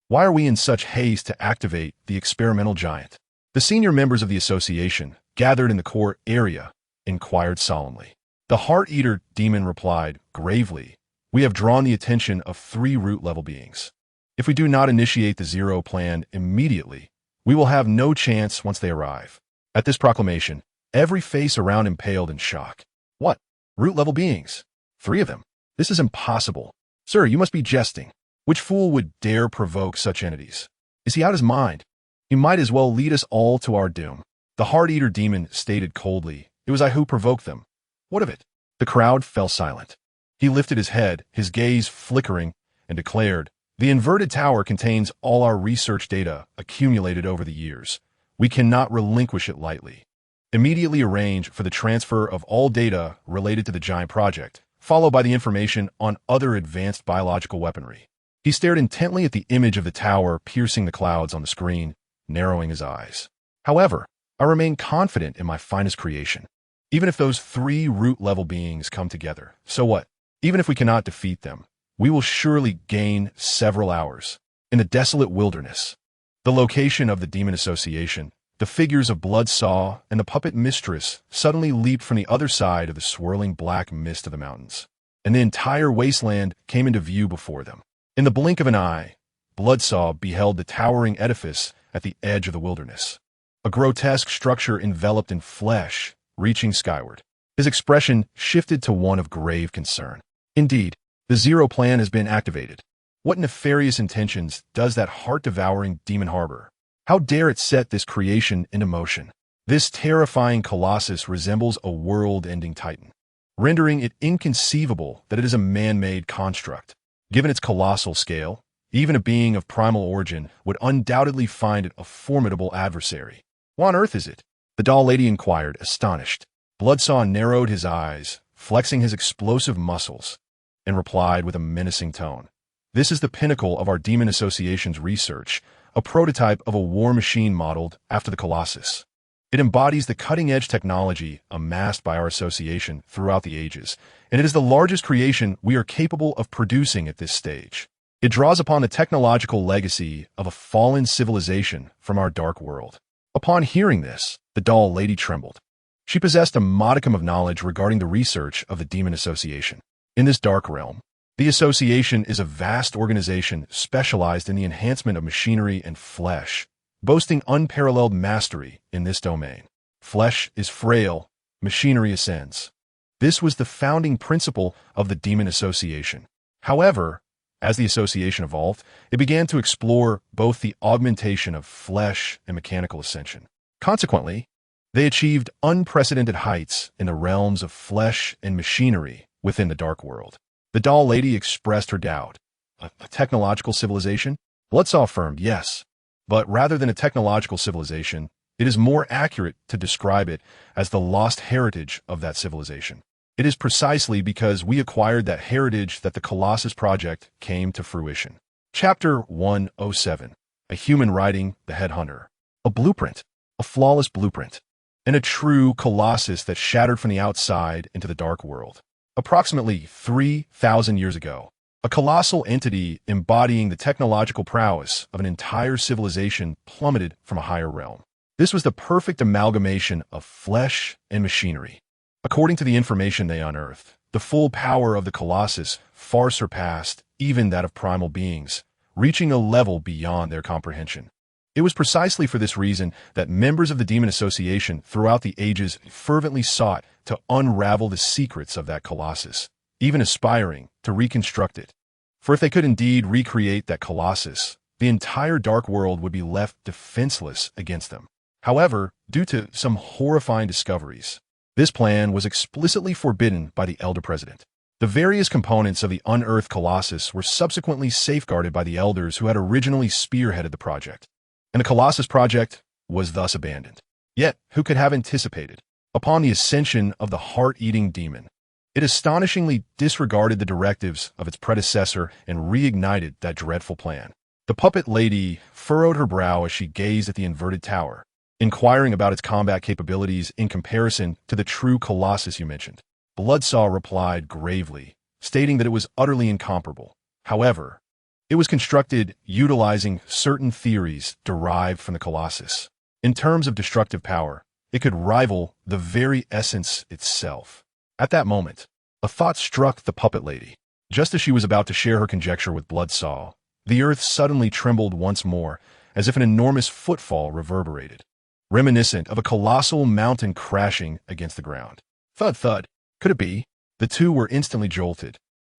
Why are we in such haste to activate the experimental giant? The senior members of the association, gathered in the core area, inquired solemnly. The Heart-Eater Demon replied gravely, "We have drawn the attention of 3 root-level beings. If we do not initiate the Zero Plan immediately, we will have no chance once they arrive." At this proclamation, every face around him paled in shock. "What? Root-level beings? 3 of them? This is impossible. Sir, you must be jesting. Which fool would dare provoke such entities? Is he out of his mind? He might as well lead us all to our doom." The Heart-Eater Demon stated coldly, "It was I who provoked them." "What of it?" The crowd fell silent. He lifted his head, his gaze flickering, and declared, "The inverted tower contains all our research data accumulated over the years. We cannot relinquish it lightly. Immediately arrange for the transfer of all data related to the giant project, followed by the information on other advanced biological weaponry." He stared intently at the image of the tower piercing the clouds on the screen, narrowing his eyes. "However, I remain confident in my finest creation. Even if those 3 root-level beings come together, so what? Even if we cannot defeat them, we will surely gain several hours. In the desolate wilderness, the location of the Demon Association, the figures of Bloodsaw and the puppet mistress suddenly leaped from the other side of the swirling black mist of the mountains, and the entire wasteland came into view before them. In the blink of an eye, Bloodsaw beheld the towering edifice at the edge of the wilderness, a grotesque structure enveloped in flesh, reaching skyward. His expression shifted to one of grave concern. Indeed, the Zero Plan has been activated. What nefarious intentions does that heart-devouring demon harbor? How dare it set this creation into motion? This terrifying colossus resembles a world-ending titan. rendering it inconceivable that it is a man-made construct. Given its colossal scale, even a being of primal origin would undoubtedly find it a formidable adversary. What on earth is it? The doll lady inquired, astonished. Bloodsaw narrowed his eyes, flexing his explosive muscles, and replied with a menacing tone. This is the pinnacle of our Demon Association's research, a prototype of a war machine modeled after the Colossus. It embodies the cutting-edge technology amassed by our association throughout the ages, and it is the largest creation we are capable of producing at this stage. It draws upon the technological legacy of a fallen civilization from our dark world. Upon hearing this, the doll lady trembled. She possessed a modicum of knowledge regarding the research of the Demon Association. In this dark realm, the association is a vast organization specialized in the enhancement of machinery and flesh, boasting unparalleled mastery in this domain. Flesh is frail, machinery ascends. This was the founding principle of the Demon Association. However, as the association evolved, it began to explore both the augmentation of flesh and mechanical ascension. Consequently, they achieved unprecedented heights in the realms of flesh and machinery within the dark world. The doll lady expressed her doubt. A technological civilization? Bloodsaw affirmed, yes. But rather than a technological civilization, it is more accurate to describe it as the lost heritage of that civilization. It is precisely because we acquired that heritage that the Colossus Project came to fruition. Chapter 107. A human riding the headhunter. A blueprint. A flawless blueprint. And a true Colossus that shattered from the outside into the dark world. Approximately 3,000 years ago, a colossal entity embodying the technological prowess of an entire civilization plummeted from a higher realm. This was the perfect amalgamation of flesh and machinery. According to the information they unearthed, the full power of the Colossus far surpassed even that of primal beings, reaching a level beyond their comprehension. It was precisely for this reason that members of the Demon Association throughout the ages fervently sought to unravel the secrets of that Colossus, even aspiring to reconstruct it. For if they could indeed recreate that Colossus, the entire dark world would be left defenseless against them. However, due to some horrifying discoveries, this plan was explicitly forbidden by the Elder President. The various components of the unearthed Colossus were subsequently safeguarded by the elders who had originally spearheaded the project, and the Colossus project was thus abandoned. Yet, who could have anticipated? Upon the ascension of the heart-eating demon, it astonishingly disregarded the directives of its predecessor and reignited that dreadful plan. The puppet lady furrowed her brow as she gazed at the inverted tower, inquiring about its combat capabilities in comparison to the true Colossus you mentioned. Bloodsaw replied gravely, stating that it was utterly incomparable. However, it was constructed utilizing certain theories derived from the Colossus. In terms of destructive power, it could rival the very essence itself. At that moment, a thought struck the puppet lady. Just as she was about to share her conjecture with Bloodsaw, the earth suddenly trembled once more, as if an enormous footfall reverberated, reminiscent of a colossal mountain crashing against the ground. Thud, thud. Could it be? The two were instantly jolted,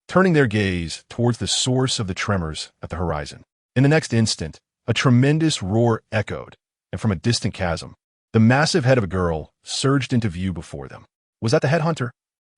turning their gaze towards the source of the tremors at the horizon. In the next instant, a tremendous roar echoed, and from a distant chasm, the massive head of a girl surged into view before them. Was that the headhunter?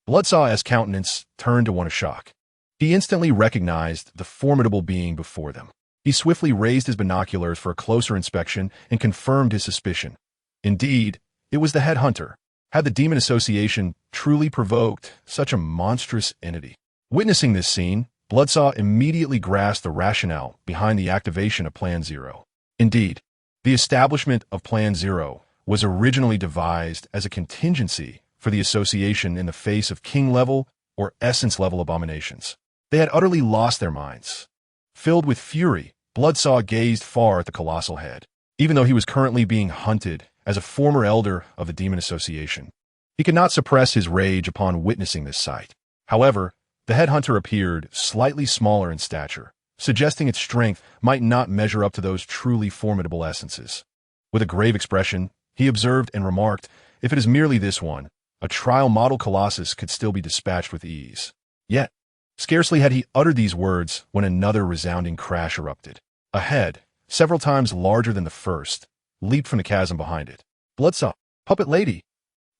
Bloodsaw's countenance turned to one of shock. He instantly recognized the formidable being before them. He swiftly raised his binoculars for a closer inspection and confirmed his suspicion. Indeed, it was the headhunter. Had the Demon Association truly provoked such a monstrous entity? Witnessing this scene, Bloodsaw immediately grasped the rationale behind the activation of Plan Zero. Indeed, the establishment of Plan Zero was originally devised as a contingency for the association in the face of king-level or essence-level abominations. They had utterly lost their minds. Filled with fury, Bloodsaw gazed far at the colossal head. Even though he was currently being hunted as a former elder of the Demon Association, he could not suppress his rage upon witnessing this sight. However, the headhunter appeared slightly smaller in stature, suggesting its strength might not measure up to those truly formidable essences. With a grave expression, he observed and remarked, "If it is merely this one, a trial model Colossus could still be dispatched with ease." Yet, scarcely had he uttered these words when another resounding crash erupted. A head, several times larger than the first, leaped from the chasm behind it. Bloodsaw, puppet lady!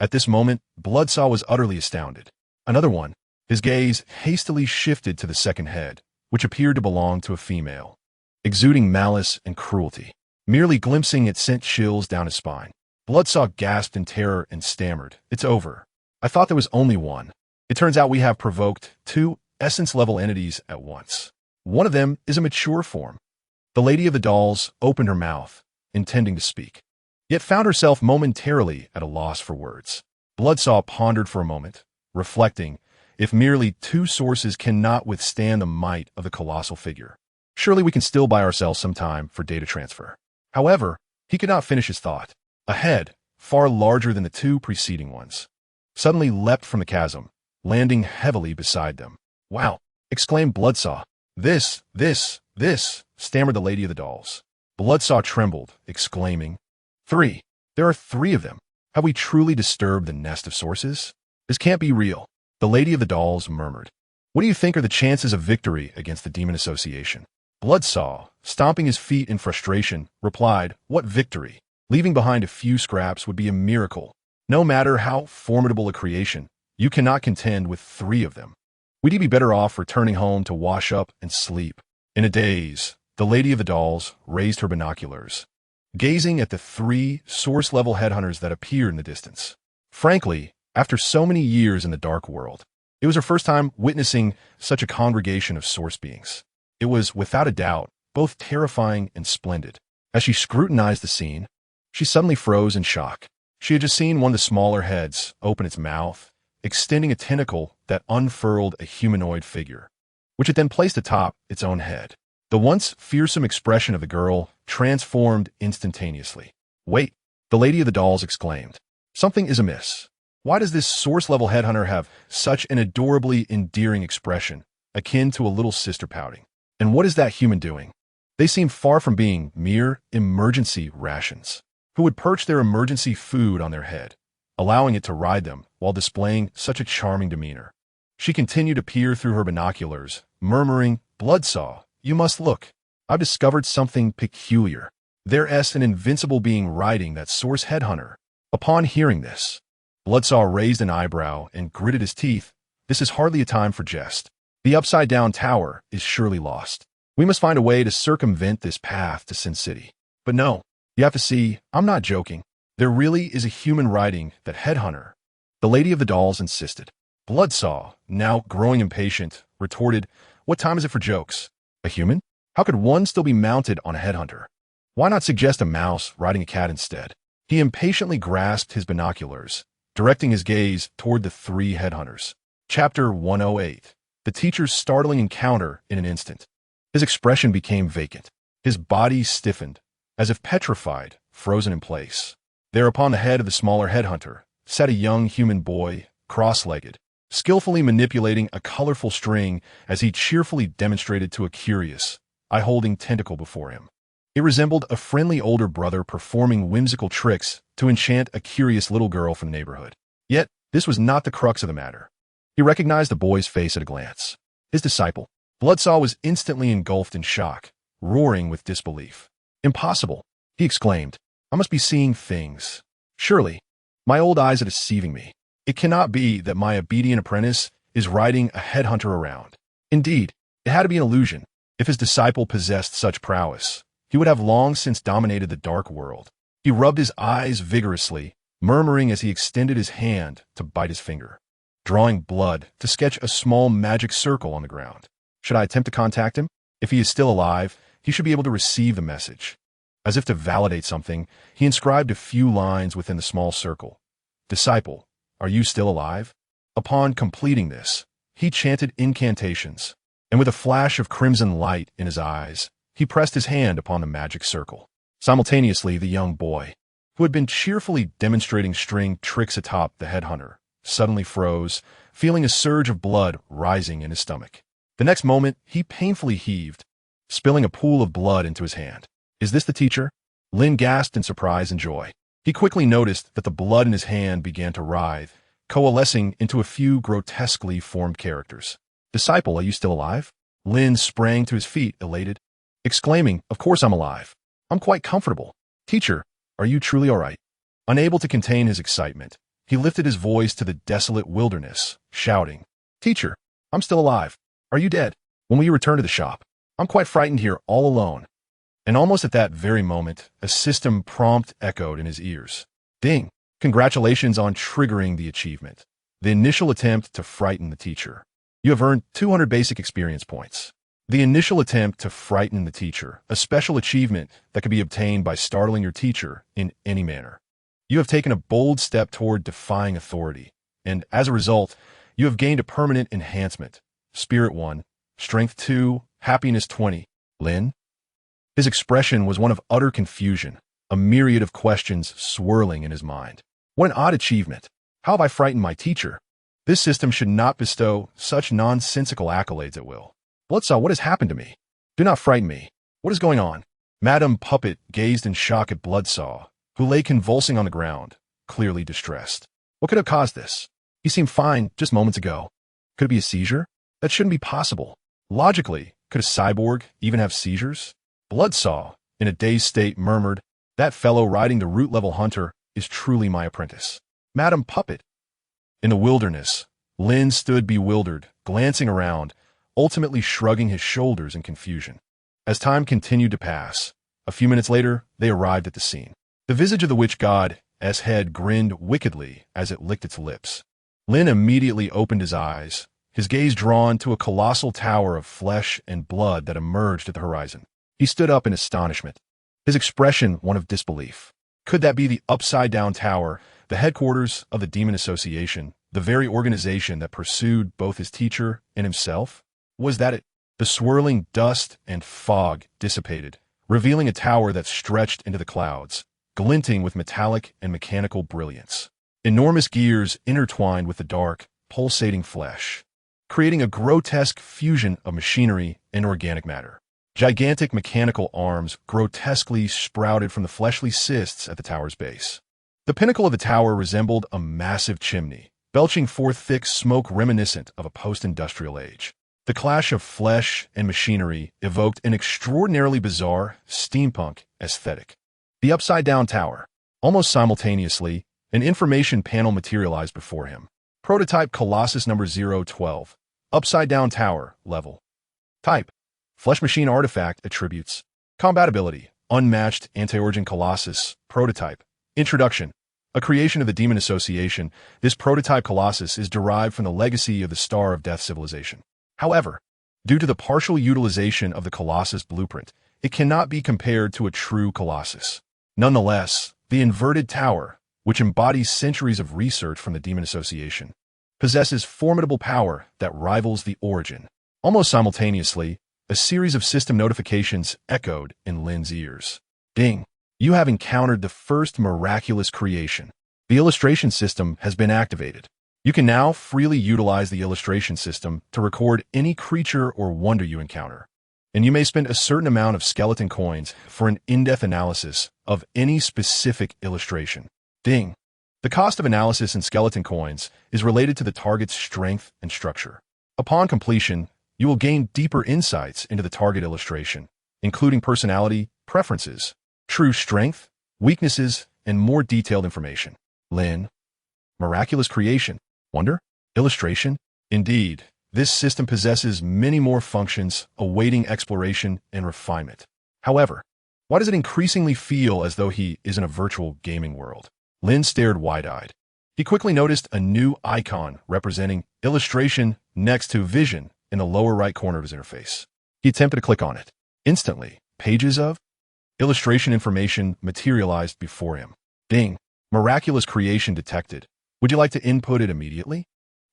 At this moment, Bloodsaw was utterly astounded. Another one. His gaze hastily shifted to the second head, which appeared to belong to a female. Exuding malice and cruelty. Merely glimpsing it sent chills down his spine. Bloodsaw gasped in terror and stammered, "It's over. I thought there was only one. It turns out we have provoked two essence-level entities at once. One of them is a mature form." The Lady of the Dolls opened her mouth, intending to speak, yet found herself momentarily at a loss for words. Bloodsaw pondered for a moment, reflecting, if merely two sources cannot withstand the might of the colossal figure, surely we can still buy ourselves some time for data transfer. However, he could not finish his thought. A head, far larger than the two preceding ones, suddenly leapt from the chasm, landing heavily beside them. "Wow!" exclaimed Bloodsaw. This, stammered the Lady of the Dolls. Bloodsaw trembled, exclaiming, "Three! There are three of them! Have we truly disturbed the nest of sources? This can't be real." The Lady of the Dolls murmured, "What do you think are the chances of victory against the Demon Association?" Bloodsaw, stomping his feet in frustration, replied, "What victory? Leaving behind a few scraps would be a miracle. No matter how formidable a creation, you cannot contend with three of them. We'd be better off returning home to wash up and sleep." In a daze, the Lady of the Dolls raised her binoculars, gazing at the three source-level headhunters that appeared in the distance. Frankly, after so many years in the dark world, it was her first time witnessing such a congregation of source beings. It was, without a doubt, both terrifying and splendid. As she scrutinized the scene, she suddenly froze in shock. She had just seen one of the smaller heads open its mouth, extending a tentacle that unfurled a humanoid figure, which it then placed atop its own head. The once fearsome expression of the girl transformed instantaneously. "Wait!" the Lady of the Dolls exclaimed. "Something is amiss. Why does this source-level headhunter have such an adorably endearing expression, akin to a little sister pouting? And what is that human doing? They seem far from being mere emergency rations. Who would perch their emergency food on their head, allowing it to ride them while displaying such a charming demeanor?" She continued to peer through her binoculars, murmuring, "Bloodsaw, you must look. I've discovered something peculiar. There's an invincible being riding that source headhunter." Upon hearing this, Bloodsaw raised an eyebrow and gritted his teeth. "This is hardly a time for jest. The upside-down tower is surely lost. We must find a way to circumvent this path to Sin City. But no, you have to see, I'm not joking. There really is a human riding that headhunter." The Lady of the Dolls insisted. Bloodsaw, now growing impatient, retorted, "What time is it for jokes? A human? How could one still be mounted on a headhunter? Why not suggest a mouse riding a cat instead?" He impatiently grasped his binoculars, directing his gaze toward the three headhunters. Chapter 108. The teacher's startling encounter in an instant. His expression became vacant. His body stiffened, as if petrified, frozen in place. There upon the head of the smaller headhunter sat a young human boy, cross-legged, skillfully manipulating a colorful string as he cheerfully demonstrated to a curious, eye-holding tentacle before him. It resembled a friendly older brother performing whimsical tricks to enchant a curious little girl from the neighborhood. Yet, this was not the crux of the matter. He recognized the boy's face at a glance. His disciple. Bloodsaw was instantly engulfed in shock, roaring with disbelief. "Impossible!" he exclaimed. "I must be seeing things. Surely, my old eyes are deceiving me. It cannot be that my obedient apprentice is riding a headhunter around." Indeed, it had to be an illusion. If his disciple possessed such prowess, he would have long since dominated the dark world. He rubbed his eyes vigorously, murmuring as he extended his hand to bite his finger, drawing blood to sketch a small magic circle on the ground. Should I attempt to contact him? If he is still alive, he should be able to receive the message. As if to validate something, he inscribed a few lines within the small circle. "Disciple, are you still alive?" Upon completing this, he chanted incantations, and with a flash of crimson light in his eyes, he pressed his hand upon the magic circle. Simultaneously, the young boy, who had been cheerfully demonstrating string tricks atop the headhunter, suddenly froze, feeling a surge of blood rising in his stomach. The next moment, he painfully heaved, spilling a pool of blood into his hand. "Is this the teacher?" Lin gasped in surprise and joy. He quickly noticed that the blood in his hand began to writhe, coalescing into a few grotesquely formed characters. "Disciple, are you still alive?" Lin sprang to his feet, elated, exclaiming, "Of course I'm alive. I'm quite comfortable. Teacher, are you truly all right?" Unable to contain his excitement, He lifted his voice to the desolate wilderness, shouting, "Teacher, I'm still alive. Are you dead? When will you return to the shop? I'm quite frightened here all alone." And almost at that very moment, a system prompt echoed in his ears. "Ding! Congratulations on triggering the achievement. The initial attempt to frighten the teacher. You have earned 200 basic experience points." The initial attempt to frighten the teacher, a special achievement that can be obtained by startling your teacher in any manner. You have taken a bold step toward defying authority, and as a result, you have gained a permanent enhancement. Spirit 1, Strength 2, Happiness 20. Lin? His expression was one of utter confusion, a myriad of questions swirling in his mind. What an odd achievement. How have I frightened my teacher? This system should not bestow such nonsensical accolades at will. Bloodsaw, what has happened to me? Do not frighten me. What is going on? Madame Puppet gazed in shock at Bloodsaw, who lay convulsing on the ground, clearly distressed. What could have caused this? He seemed fine just moments ago. Could it be a seizure? That shouldn't be possible. Logically, could a cyborg even have seizures? Bloodsaw, in a dazed state, murmured, "That fellow riding the root-level hunter is truly my apprentice." Madame Puppet. In the wilderness, Lin stood bewildered, glancing around, ultimately shrugging his shoulders in confusion. As time continued to pass, a few minutes later, they arrived at the scene. The visage of the witch god's head grinned wickedly as it licked its lips. Lin immediately opened his eyes, his gaze drawn to a colossal tower of flesh and blood that emerged at the horizon. He stood up in astonishment, his expression one of disbelief. Could that be the upside-down tower, the headquarters of the Demon Association, the very organization that pursued both his teacher and himself? Was that it? The swirling dust and fog dissipated, revealing a tower that stretched into the clouds, glinting with metallic and mechanical brilliance. Enormous gears intertwined with the dark, pulsating flesh, creating a grotesque fusion of machinery and organic matter. Gigantic mechanical arms grotesquely sprouted from the fleshly cysts at the tower's base. The pinnacle of the tower resembled a massive chimney, belching forth thick smoke reminiscent of a post-industrial age. The clash of flesh and machinery evoked an extraordinarily bizarre, steampunk aesthetic. The upside-down tower. Almost simultaneously, an information panel materialized before him. Prototype Colossus number 012. Upside-down tower, level. Type. Flesh machine artifact attributes. Compatibility. Unmatched anti-origin Colossus. Prototype. Introduction. A creation of the Demon Association, this prototype Colossus is derived from the legacy of the Star of Death civilization. However, due to the partial utilization of the Colossus blueprint, it cannot be compared to a true Colossus. Nonetheless, the inverted tower, which embodies centuries of research from the Demon Association, possesses formidable power that rivals the origin. Almost simultaneously, a series of system notifications echoed in Lin's ears. Ding! You have encountered the first miraculous creation. The illustration system has been activated. You can now freely utilize the illustration system to record any creature or wonder you encounter. And you may spend a certain amount of skeleton coins for an in-depth analysis of any specific illustration. Ding! The cost of analysis in skeleton coins is related to the target's strength and structure. Upon completion, you will gain deeper insights into the target illustration, including personality, preferences, true strength, weaknesses, and more detailed information. Lin. Miraculous creation. Wonder? Illustration? Indeed, this system possesses many more functions awaiting exploration and refinement. However, why does it increasingly feel as though he is in a virtual gaming world? Lin stared wide-eyed. He quickly noticed a new icon representing illustration next to vision in the lower right corner of his interface. He attempted to click on it. Instantly, pages of illustration information materialized before him. Ding! Miraculous creation detected. Would you like to input it immediately?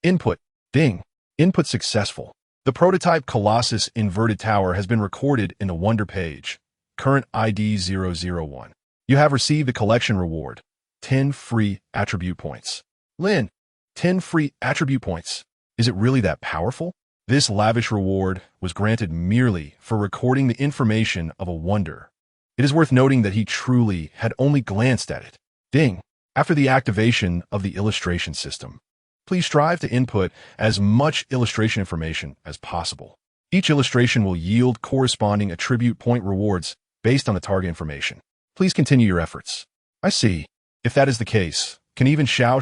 Input. Ding. Input successful. The prototype Colossus inverted tower has been recorded in the Wonder page. Current ID 001. You have received a collection reward. 10 free attribute points. Lin. 10 free attribute points. Is it really that powerful? This lavish reward was granted merely for recording the information of a wonder. It is worth noting that he truly had only glanced at it. Ding. After the activation of the illustration system, please strive to input as much illustration information as possible. Each illustration will yield corresponding attribute point rewards based on the target information. Please continue your efforts. I see. If that is the case, Can even Xiao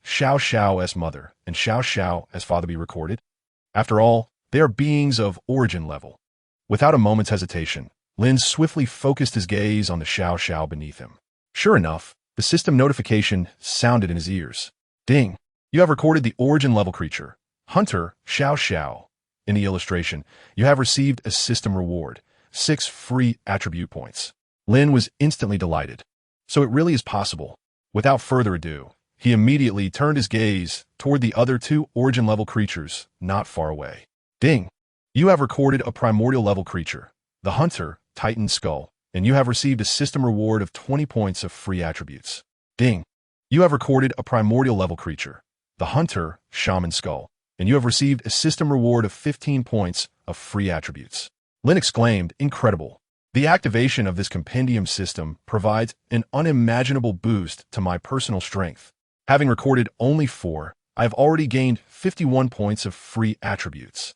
Xiao's mother, and Xiao as father be recorded? After all, they are beings of origin level. Without a moment's hesitation, Lin swiftly focused his gaze on the Xiao beneath him. Sure enough, the system notification sounded in his ears. Ding! You have recorded the origin level creature, Hunter Xiao. In the illustration, you have received a system reward, 6 free attribute points. Lin was instantly delighted. So it really is possible. Without further ado, he immediately turned his gaze toward the other 2 origin level creatures not far away. Ding! You have recorded a primordial level creature, the Hunter Titan Skull, and you have received a system reward of 20 points of free attributes. Ding! You have recorded a primordial level creature, the Hunter Shaman Skull, and you have received a system reward of 15 points of free attributes. Lin exclaimed, incredible. The activation of this compendium system provides an unimaginable boost to my personal strength. Having recorded only 4, I have already gained 51 points of free attributes.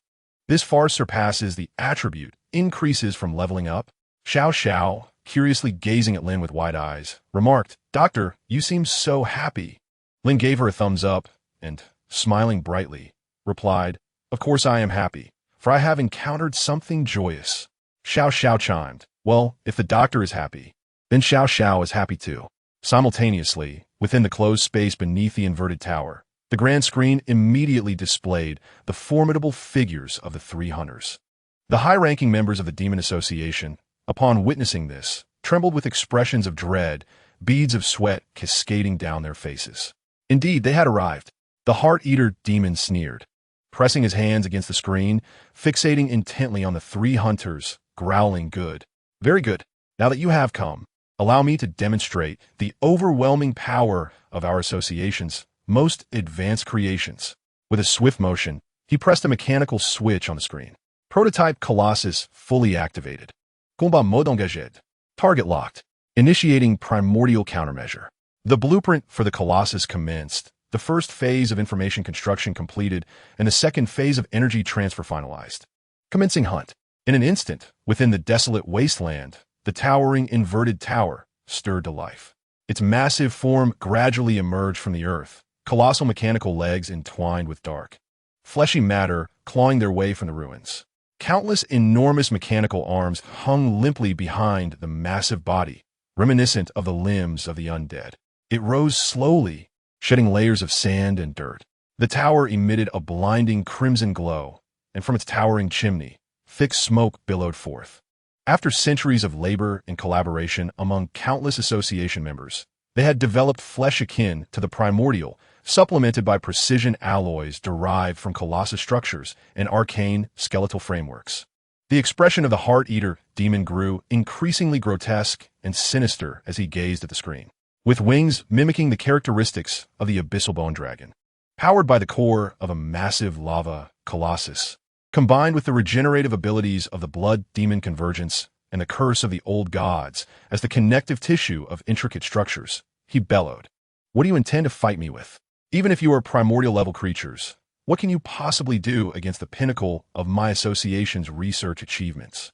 This far surpasses the attribute increases from leveling up. Xiao, curiously gazing at Lin with wide eyes, remarked, Doctor, you seem so happy. Lin gave her a thumbs up and, smiling brightly, replied, Of course I am happy, for I have encountered something joyous. Xiao chimed, Well, if the doctor is happy, then Xiao is happy too. Simultaneously, within the closed space beneath the inverted tower, the grand screen immediately displayed the formidable figures of the 3 hunters. The high-ranking members of the Demon Association, upon witnessing this, trembled with expressions of dread, beads of sweat cascading down their faces. Indeed, they had arrived. The Heart-Eater demon sneered, pressing his hands against the screen, fixating intently on the 3 hunters, growling, Good. Very good. Now that you have come, allow me to demonstrate the overwhelming power of our association's most advanced creations. With a swift motion, he pressed a mechanical switch on the screen. Prototype Colossus fully activated. Combat mode engagé. Target locked. Initiating primordial countermeasure. The blueprint for the Colossus commenced, the first phase of information construction completed, and the second phase of energy transfer finalized. Commencing hunt. In an instant, within the desolate wasteland, the towering inverted tower stirred to life. Its massive form gradually emerged from the earth, colossal mechanical legs entwined with dark, fleshy matter clawing their way from the ruins. Countless enormous mechanical arms hung limply behind the massive body, reminiscent of the limbs of the undead. It rose slowly, shedding layers of sand and dirt. The tower emitted a blinding crimson glow, and from its towering chimney, thick smoke billowed forth. After centuries of labor and collaboration among countless association members, they had developed flesh akin to the primordial, supplemented by precision alloys derived from Colossus structures and arcane skeletal frameworks. The expression of the Heart-Eater demon grew increasingly grotesque and sinister as he gazed at the screen, with wings mimicking the characteristics of the abyssal bone dragon. Powered by the core of a massive lava Colossus, combined with the regenerative abilities of the blood demon convergence and the curse of the old gods as the connective tissue of intricate structures, he bellowed, What do you intend to fight me with? Even if you are primordial level creatures, what can you possibly do against the pinnacle of my association's research achievements?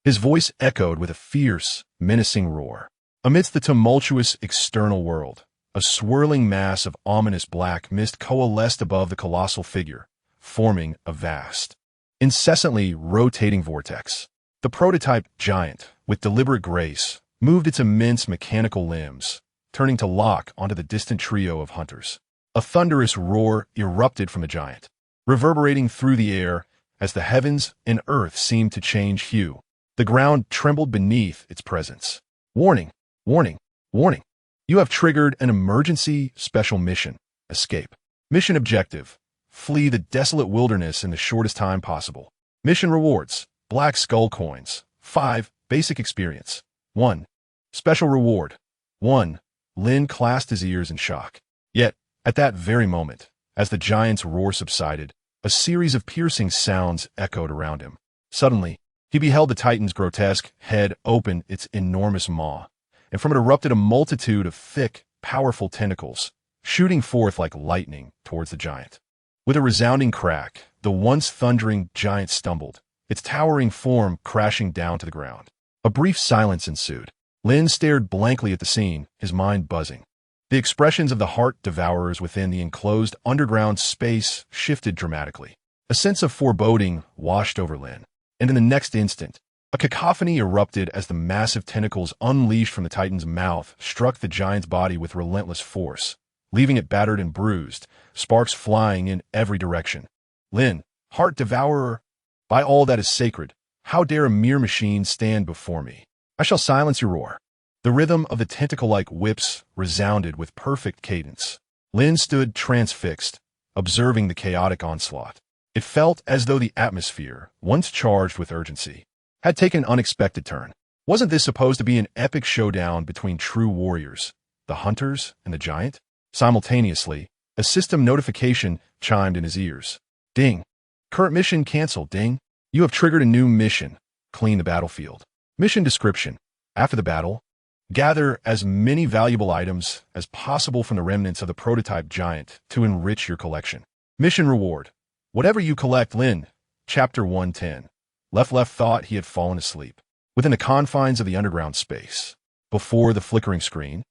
His voice echoed with a fierce, menacing roar. Amidst the tumultuous external world, a swirling mass of ominous black mist coalesced above the colossal figure, forming a vast, incessantly rotating vortex. The prototype giant, with deliberate grace, moved its immense mechanical limbs, turning to lock onto the distant trio of hunters. A thunderous roar erupted from the giant, reverberating through the air as the heavens and earth seemed to change hue. The ground trembled beneath its presence. Warning, warning, warning. You have triggered an emergency special mission. Escape. Mission objective. Flee the desolate wilderness in the shortest time possible. Mission rewards. Black skull coins. 5. Basic experience. 1. Special reward. 1. Lin clasped his ears in shock. Yet, at that very moment, as the giant's roar subsided, a series of piercing sounds echoed around him. Suddenly, he beheld the Titan's grotesque head open its enormous maw, and from it erupted a multitude of thick, powerful tentacles, shooting forth like lightning towards the giant. With a resounding crack, the once thundering giant stumbled, its towering form crashing down to the ground. A brief silence ensued. Lin stared blankly at the scene, his mind buzzing. The expressions of the heart devourers within the enclosed underground space shifted dramatically. A sense of foreboding washed over Lin, and in the next instant, a cacophony erupted as the massive tentacles unleashed from the Titan's mouth struck the giant's body with relentless force, leaving it battered and bruised, sparks flying in every direction. Lin, heart devourer, by all that is sacred, how dare a mere machine stand before me? I shall silence your roar. The rhythm of the tentacle-like whips resounded with perfect cadence. Lin stood transfixed, observing the chaotic onslaught. It felt as though the atmosphere, once charged with urgency, had taken an unexpected turn. Wasn't this supposed to be an epic showdown between true warriors, the hunters and the giant? Simultaneously, a system notification chimed in his ears. Ding. Current mission canceled, ding. You have triggered a new mission. Clean the battlefield. Mission description. After the battle, gather as many valuable items as possible from the remnants of the prototype giant to enrich your collection. Mission reward. Whatever you collect, Lin. Chapter 110. Left thought he had fallen asleep. Within the confines of the underground space. Before the flickering screen,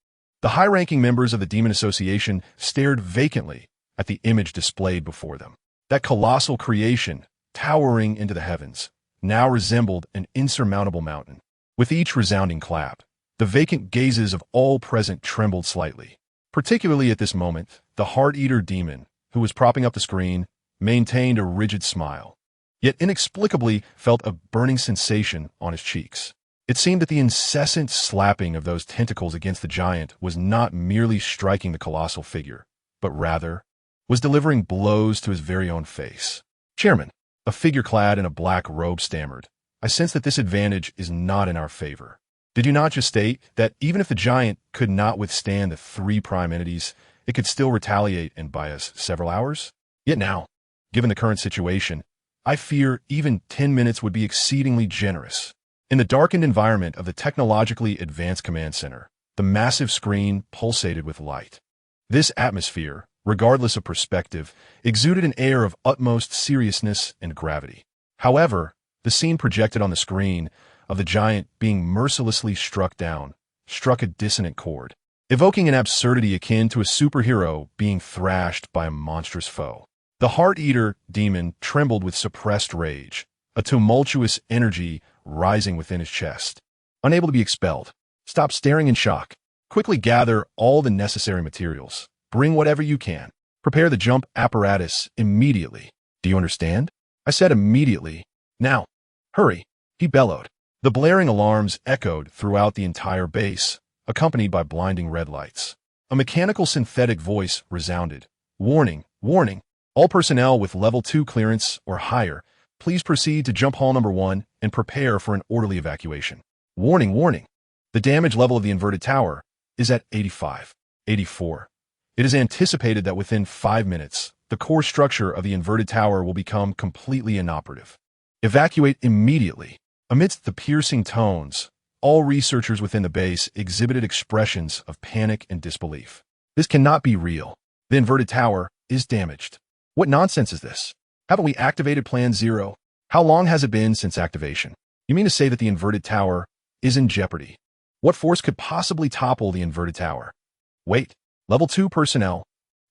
the high-ranking members of the Demon Association stared vacantly at the image displayed before them. That colossal creation, towering into the heavens, now resembled an insurmountable mountain. With each resounding clap, the vacant gazes of all present trembled slightly. Particularly at this moment, the heart-eater demon, who was propping up the screen, maintained a rigid smile, yet inexplicably felt a burning sensation on his cheeks. It seemed that the incessant slapping of those tentacles against the giant was not merely striking the colossal figure, but rather was delivering blows to his very own face. Chairman, a figure clad in a black robe stammered, I sense that this advantage is not in our favor. Did you not just state that even if the giant could not withstand the 3 prime entities, it could still retaliate and buy us several hours? Yet now, given the current situation, I fear even 10 minutes would be exceedingly generous. In the darkened environment of the technologically advanced command center, the massive screen pulsated with light. This atmosphere, regardless of perspective, exuded an air of utmost seriousness and gravity. However, the scene projected on the screen of the giant being mercilessly struck down struck a dissonant chord, evoking an absurdity akin to a superhero being thrashed by a monstrous foe. The heart-eater demon trembled with suppressed rage, a tumultuous energy rising within his chest. Unable to be expelled, stop staring in shock. Quickly gather all the necessary materials. Bring whatever you can. Prepare the jump apparatus immediately. Do you understand? I said immediately. Now, hurry, he bellowed. The blaring alarms echoed throughout the entire base, accompanied by blinding red lights. A mechanical synthetic voice resounded. Warning, warning. All personnel with level 2 clearance or higher, please proceed to jump hall number 1 and prepare for an orderly evacuation. Warning, warning. The damage level of the inverted tower is at 85, 84. It is anticipated that within 5 minutes, the core structure of the inverted tower will become completely inoperative. Evacuate immediately. Amidst the piercing tones, all researchers within the base exhibited expressions of panic and disbelief. This cannot be real. The inverted tower is damaged. What nonsense is this? Haven't we activated Plan 0? How long has it been since activation? You mean to say that the inverted tower is in jeopardy? What force could possibly topple the inverted tower? Wait, level 2 personnel.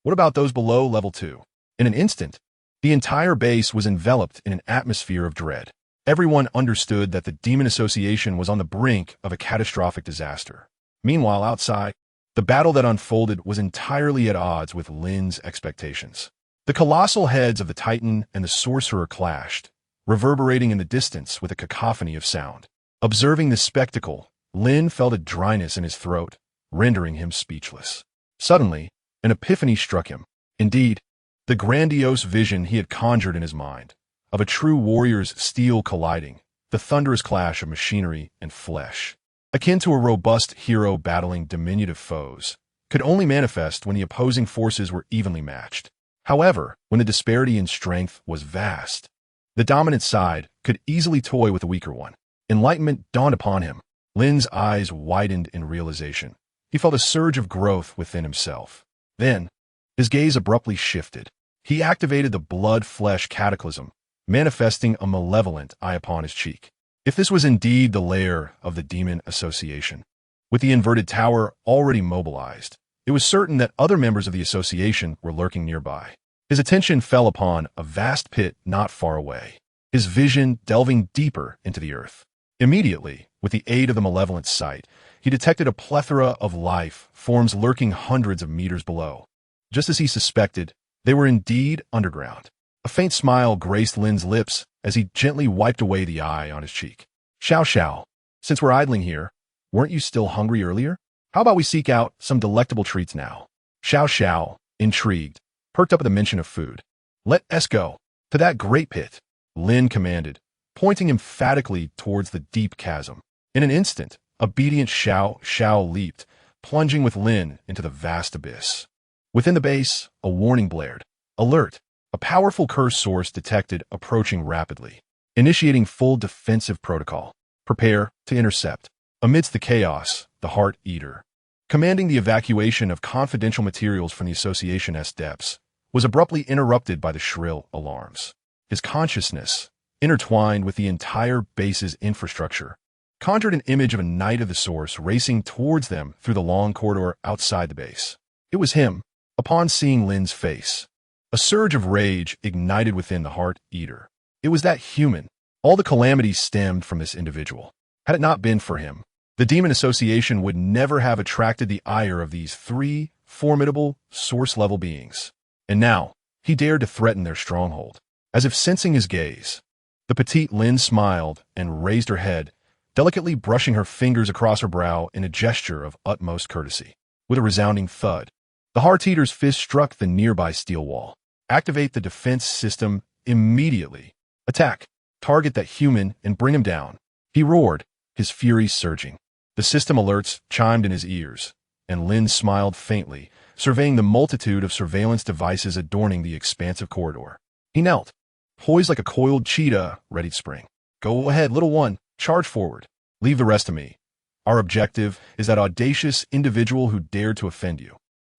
What about those below level 2? In an instant, the entire base was enveloped in an atmosphere of dread. Everyone understood that the Demon Association was on the brink of a catastrophic disaster. Meanwhile, outside, the battle that unfolded was entirely at odds with Lin's expectations. The colossal heads of the Titan and the Sorcerer clashed, reverberating in the distance with a cacophony of sound. Observing this spectacle, Lin felt a dryness in his throat, rendering him speechless. Suddenly, an epiphany struck him. Indeed, the grandiose vision he had conjured in his mind, of a true warrior's steel colliding, the thunderous clash of machinery and flesh, akin to a robust hero battling diminutive foes, could only manifest when the opposing forces were evenly matched. However, when the disparity in strength was vast, the dominant side could easily toy with the weaker one. Enlightenment dawned upon him. Lin's eyes widened in realization. He felt a surge of growth within himself. Then, his gaze abruptly shifted. He activated the blood-flesh cataclysm, manifesting a malevolent eye upon his cheek. If this was indeed the lair of the Demon Association, with the inverted tower already mobilized, It was certain that other members of the association were lurking nearby. His attention fell upon a vast pit not far away, his vision delving deeper into the earth. Immediately, with the aid of the malevolent sight, he detected a plethora of life forms lurking hundreds of meters below. Just as he suspected, they were indeed underground. A faint smile graced Lin's lips as he gently wiped away the eye on his cheek. Xiao Xiao, since we're idling here, weren't you still hungry earlier? How about we seek out some delectable treats now? Xiao Xiao, intrigued, perked up at the mention of food. Let us go to that great pit, Lin commanded, pointing emphatically towards the deep chasm. In an instant, obedient Xiao Xiao leaped, plunging with Lin into the vast abyss. Within the base, a warning blared. Alert! A powerful curse source detected approaching rapidly. Initiating full defensive protocol. Prepare to intercept. Amidst the chaos, the Heart Eater, commanding the evacuation of confidential materials from the Association's depths, was abruptly interrupted by the shrill alarms. His consciousness, intertwined with the entire base's infrastructure, conjured an image of a Knight of the Source racing towards them through the long corridor outside the base. It was him. Upon seeing Lin's face, a surge of rage ignited within the Heart Eater. It was that human. All the calamities stemmed from this individual. Had it not been for him, the Demon Association would never have attracted the ire of these three formidable Source-level beings. And now, he dared to threaten their stronghold. As if sensing his gaze, the petite Lin smiled and raised her head, delicately brushing her fingers across her brow in a gesture of utmost courtesy. With a resounding thud, the Heart Eater's fist struck the nearby steel wall. Activate the defense system immediately. Attack. Target that human and bring him down. He roared, his fury surging. The system alerts chimed in his ears, and Lin smiled faintly, surveying the multitude of surveillance devices adorning the expansive corridor. He knelt, poised like a coiled cheetah, ready to spring. Go ahead, little one, charge forward. Leave the rest to me. Our objective is that audacious individual who dared to offend you.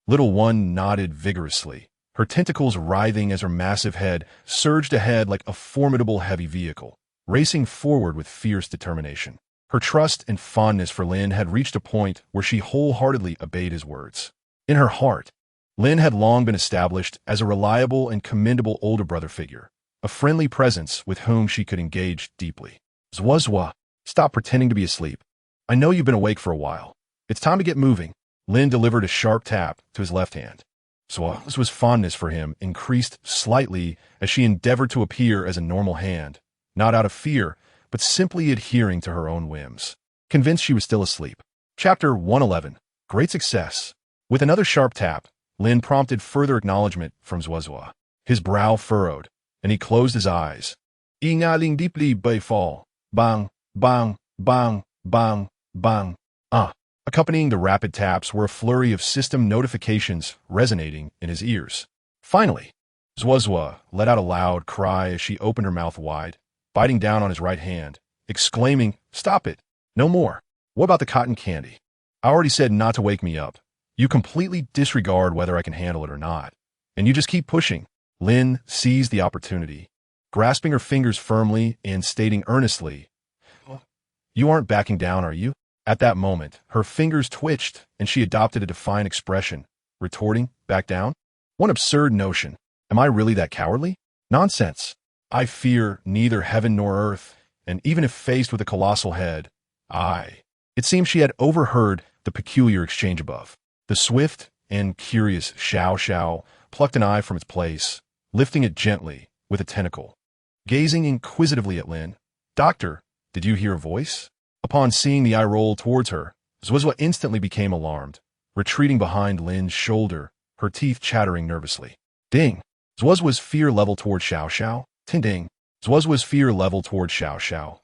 Little one nodded vigorously, her tentacles writhing as her massive head surged ahead like a formidable heavy vehicle, racing forward with fierce determination. Her trust and fondness for Lin had reached a point where she wholeheartedly obeyed his words. In her heart, Lin had long been established as a reliable and commendable older brother figure, a friendly presence with whom she could engage deeply. Zhuozhua, stop pretending to be asleep. I know you've been awake for a while. It's time to get moving. Lin delivered a sharp tap to his left hand. Zhuozhua's fondness for him increased slightly as she endeavored to appear as a normal hand, not out of fear, but simply adhering to her own whims, convinced she was still asleep. Chapter 111. Great success. With another sharp tap, Lin prompted further acknowledgement from Zhuozhua. His brow furrowed, and he closed his eyes. Inhaling deeply by fall. Bang, bang, bang, bang, bang. Accompanying the rapid taps were a flurry of system notifications resonating in his ears. Finally, Zhuozhua let out a loud cry as she opened her mouth wide, biting down on his right hand, exclaiming, "Stop it! No more! What about the cotton candy? I already said not to wake me up. You completely disregard whether I can handle it or not, and you just keep pushing." Lin seized the opportunity, grasping her fingers firmly and stating earnestly, "You aren't backing down, are you?" At that moment, her fingers twitched and she adopted a defiant expression, retorting, "Back down? One absurd notion. Am I really that cowardly? Nonsense. I fear neither heaven nor earth, and even if faced with a colossal head, It seemed she had overheard the peculiar exchange above. The swift and curious Xiao Xiao plucked an eye from its place, lifting it gently with a tentacle. Gazing inquisitively at Lin, "Doctor, did you hear a voice?" Upon seeing the eye roll towards her, Zhuozhua instantly became alarmed, retreating behind Lin's shoulder, her teeth chattering nervously. Ding! Zhuozhua's fear level toward Xiao Xiao. Ting-ding. Zhuozhua's fear level toward Xiao Xiao.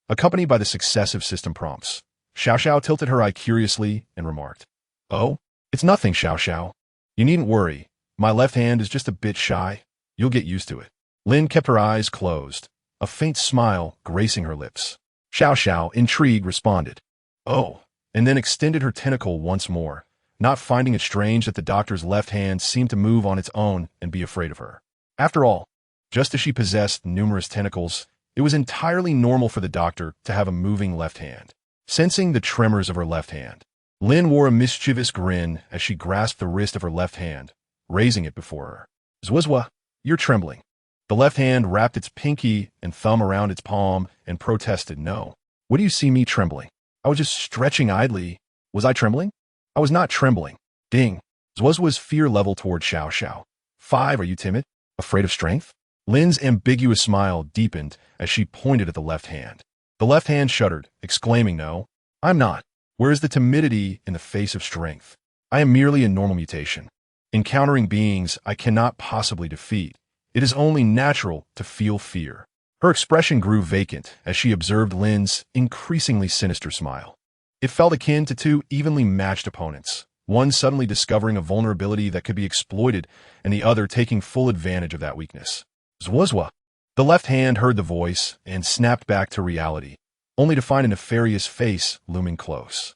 Accompanied by the successive system prompts, Xiao Xiao tilted her eye curiously and remarked, "Oh, it's nothing, Xiao Xiao. You needn't worry. My left hand is just a bit shy. You'll get used to it." Lin kept her eyes closed, a faint smile gracing her lips. Xiao Xiao, intrigued, responded, "Oh," and then extended her tentacle once more, not finding it strange that the doctor's left hand seemed to move on its own and be afraid of her. After all, just as she possessed numerous tentacles, it was entirely normal for the doctor to have a moving left hand. Sensing the tremors of her left hand, Lin wore a mischievous grin as she grasped the wrist of her left hand, raising it before her. Zwazwa, you're trembling. The left hand wrapped its pinky and thumb around its palm and protested, no. What do you see me trembling? I was just stretching idly. Was I trembling? I was not trembling. Ding. Zwazwa's fear level toward Xiao Xiao. 5, are you timid? Afraid of strength? Lin's ambiguous smile deepened as she pointed at the left hand. The left hand shuddered, exclaiming, no, I'm not. Where is the timidity in the face of strength? I am merely a normal mutation. Encountering beings I cannot possibly defeat, it is only natural to feel fear. Her expression grew vacant as she observed Lin's increasingly sinister smile. It felt akin to two evenly matched opponents, one suddenly discovering a vulnerability that could be exploited and the other taking full advantage of that weakness. Zwazwa. The left hand heard the voice and snapped back to reality, only to find a nefarious face looming close.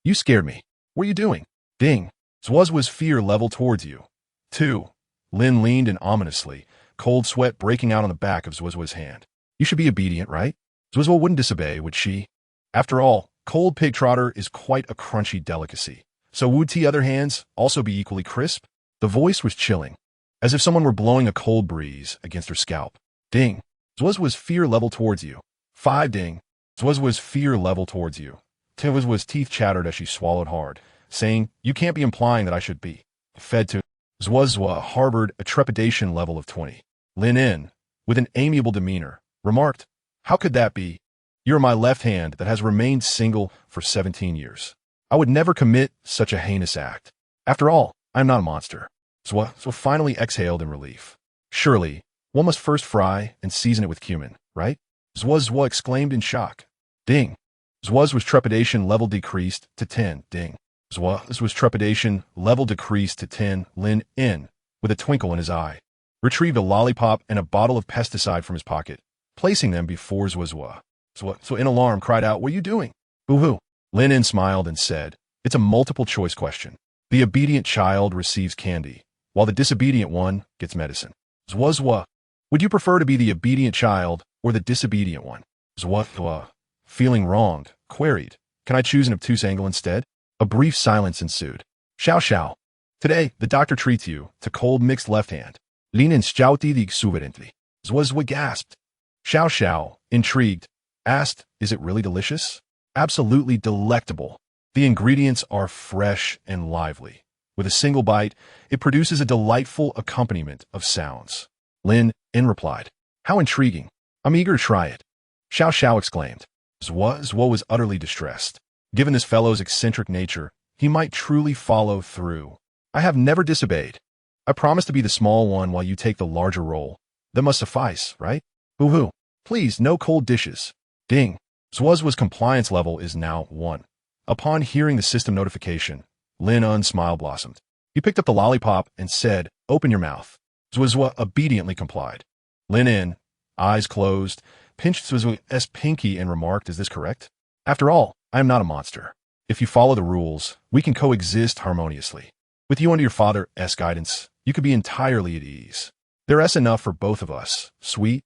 You scared me. What are you doing? Ding. Zwazwa's fear leveled towards you. 2. Lin leaned in ominously, cold sweat breaking out on the back of Zwazwa's hand. You should be obedient, right? Zwazwa wouldn't disobey, would she? After all, cold pig trotter is quite a crunchy delicacy. So would T other hands also be equally crisp? The voice was chilling, as if someone were blowing a cold breeze against her scalp. Ding. Zwazwa's fear leveled towards you. 5. Ding. Zwazwa's fear leveled towards you. Zwazwa's teeth chattered as she swallowed hard, saying, you can't be implying that I should be fed to. Zwazwa harbored a trepidation level of 20. Lin Yun, with an amiable demeanor, remarked, how could that be? You're my left hand that has remained single for 17 years. I would never commit such a heinous act. After all, I am not a monster. Zwazwa finally exhaled in relief. Surely, one must first fry and season it with cumin, right? Zwazwa exclaimed in shock. Ding. Zwazwa's trepidation level decreased to 10. Ding. Zwazwa's trepidation level decreased to 10. Lin Yun, with a twinkle in his eye, retrieved a lollipop and a bottle of pesticide from his pocket, placing them before Zwazwa. So in alarm cried out, what are you doing? Boo-hoo. Lin Yun smiled and said, it's a multiple choice question. The obedient child receives candy, while the disobedient one gets medicine. Zwazwa, would you prefer to be the obedient child or the disobedient one? Zwazwa, feeling wronged, queried, can I choose an obtuse angle instead? A brief silence ensued. Xiao Xiao. Today, the doctor treats you to cold mixed left hand. Lin Yun shouted exuberantly. Zwazwa gasped. Xiao Xiao, intrigued, asked, is it really delicious? Absolutely delectable. The ingredients are fresh and lively. With a single bite, it produces a delightful accompaniment of sounds. Lin Yun replied, how intriguing. I'm eager to try it. Xiao Xiao exclaimed. Zwazwa was utterly distressed. Given this fellow's eccentric nature, he might truly follow through. I have never disobeyed. I promise to be the small one while you take the larger role. That must suffice, right? Boo-hoo. Please, no cold dishes. Ding. Zwazwa's compliance level is now 1. Upon hearing the system notification, Lin Yun's smile blossomed. He picked up the lollipop and said, open your mouth. Zwazwa obediently complied. Lin Yun, eyes closed, pinched Zwazwa's pinky and remarked, is this correct? After all, I am not a monster. If you follow the rules, we can coexist harmoniously. With you under your father's guidance, you could be entirely at ease. There's enough for both of us. Sweet.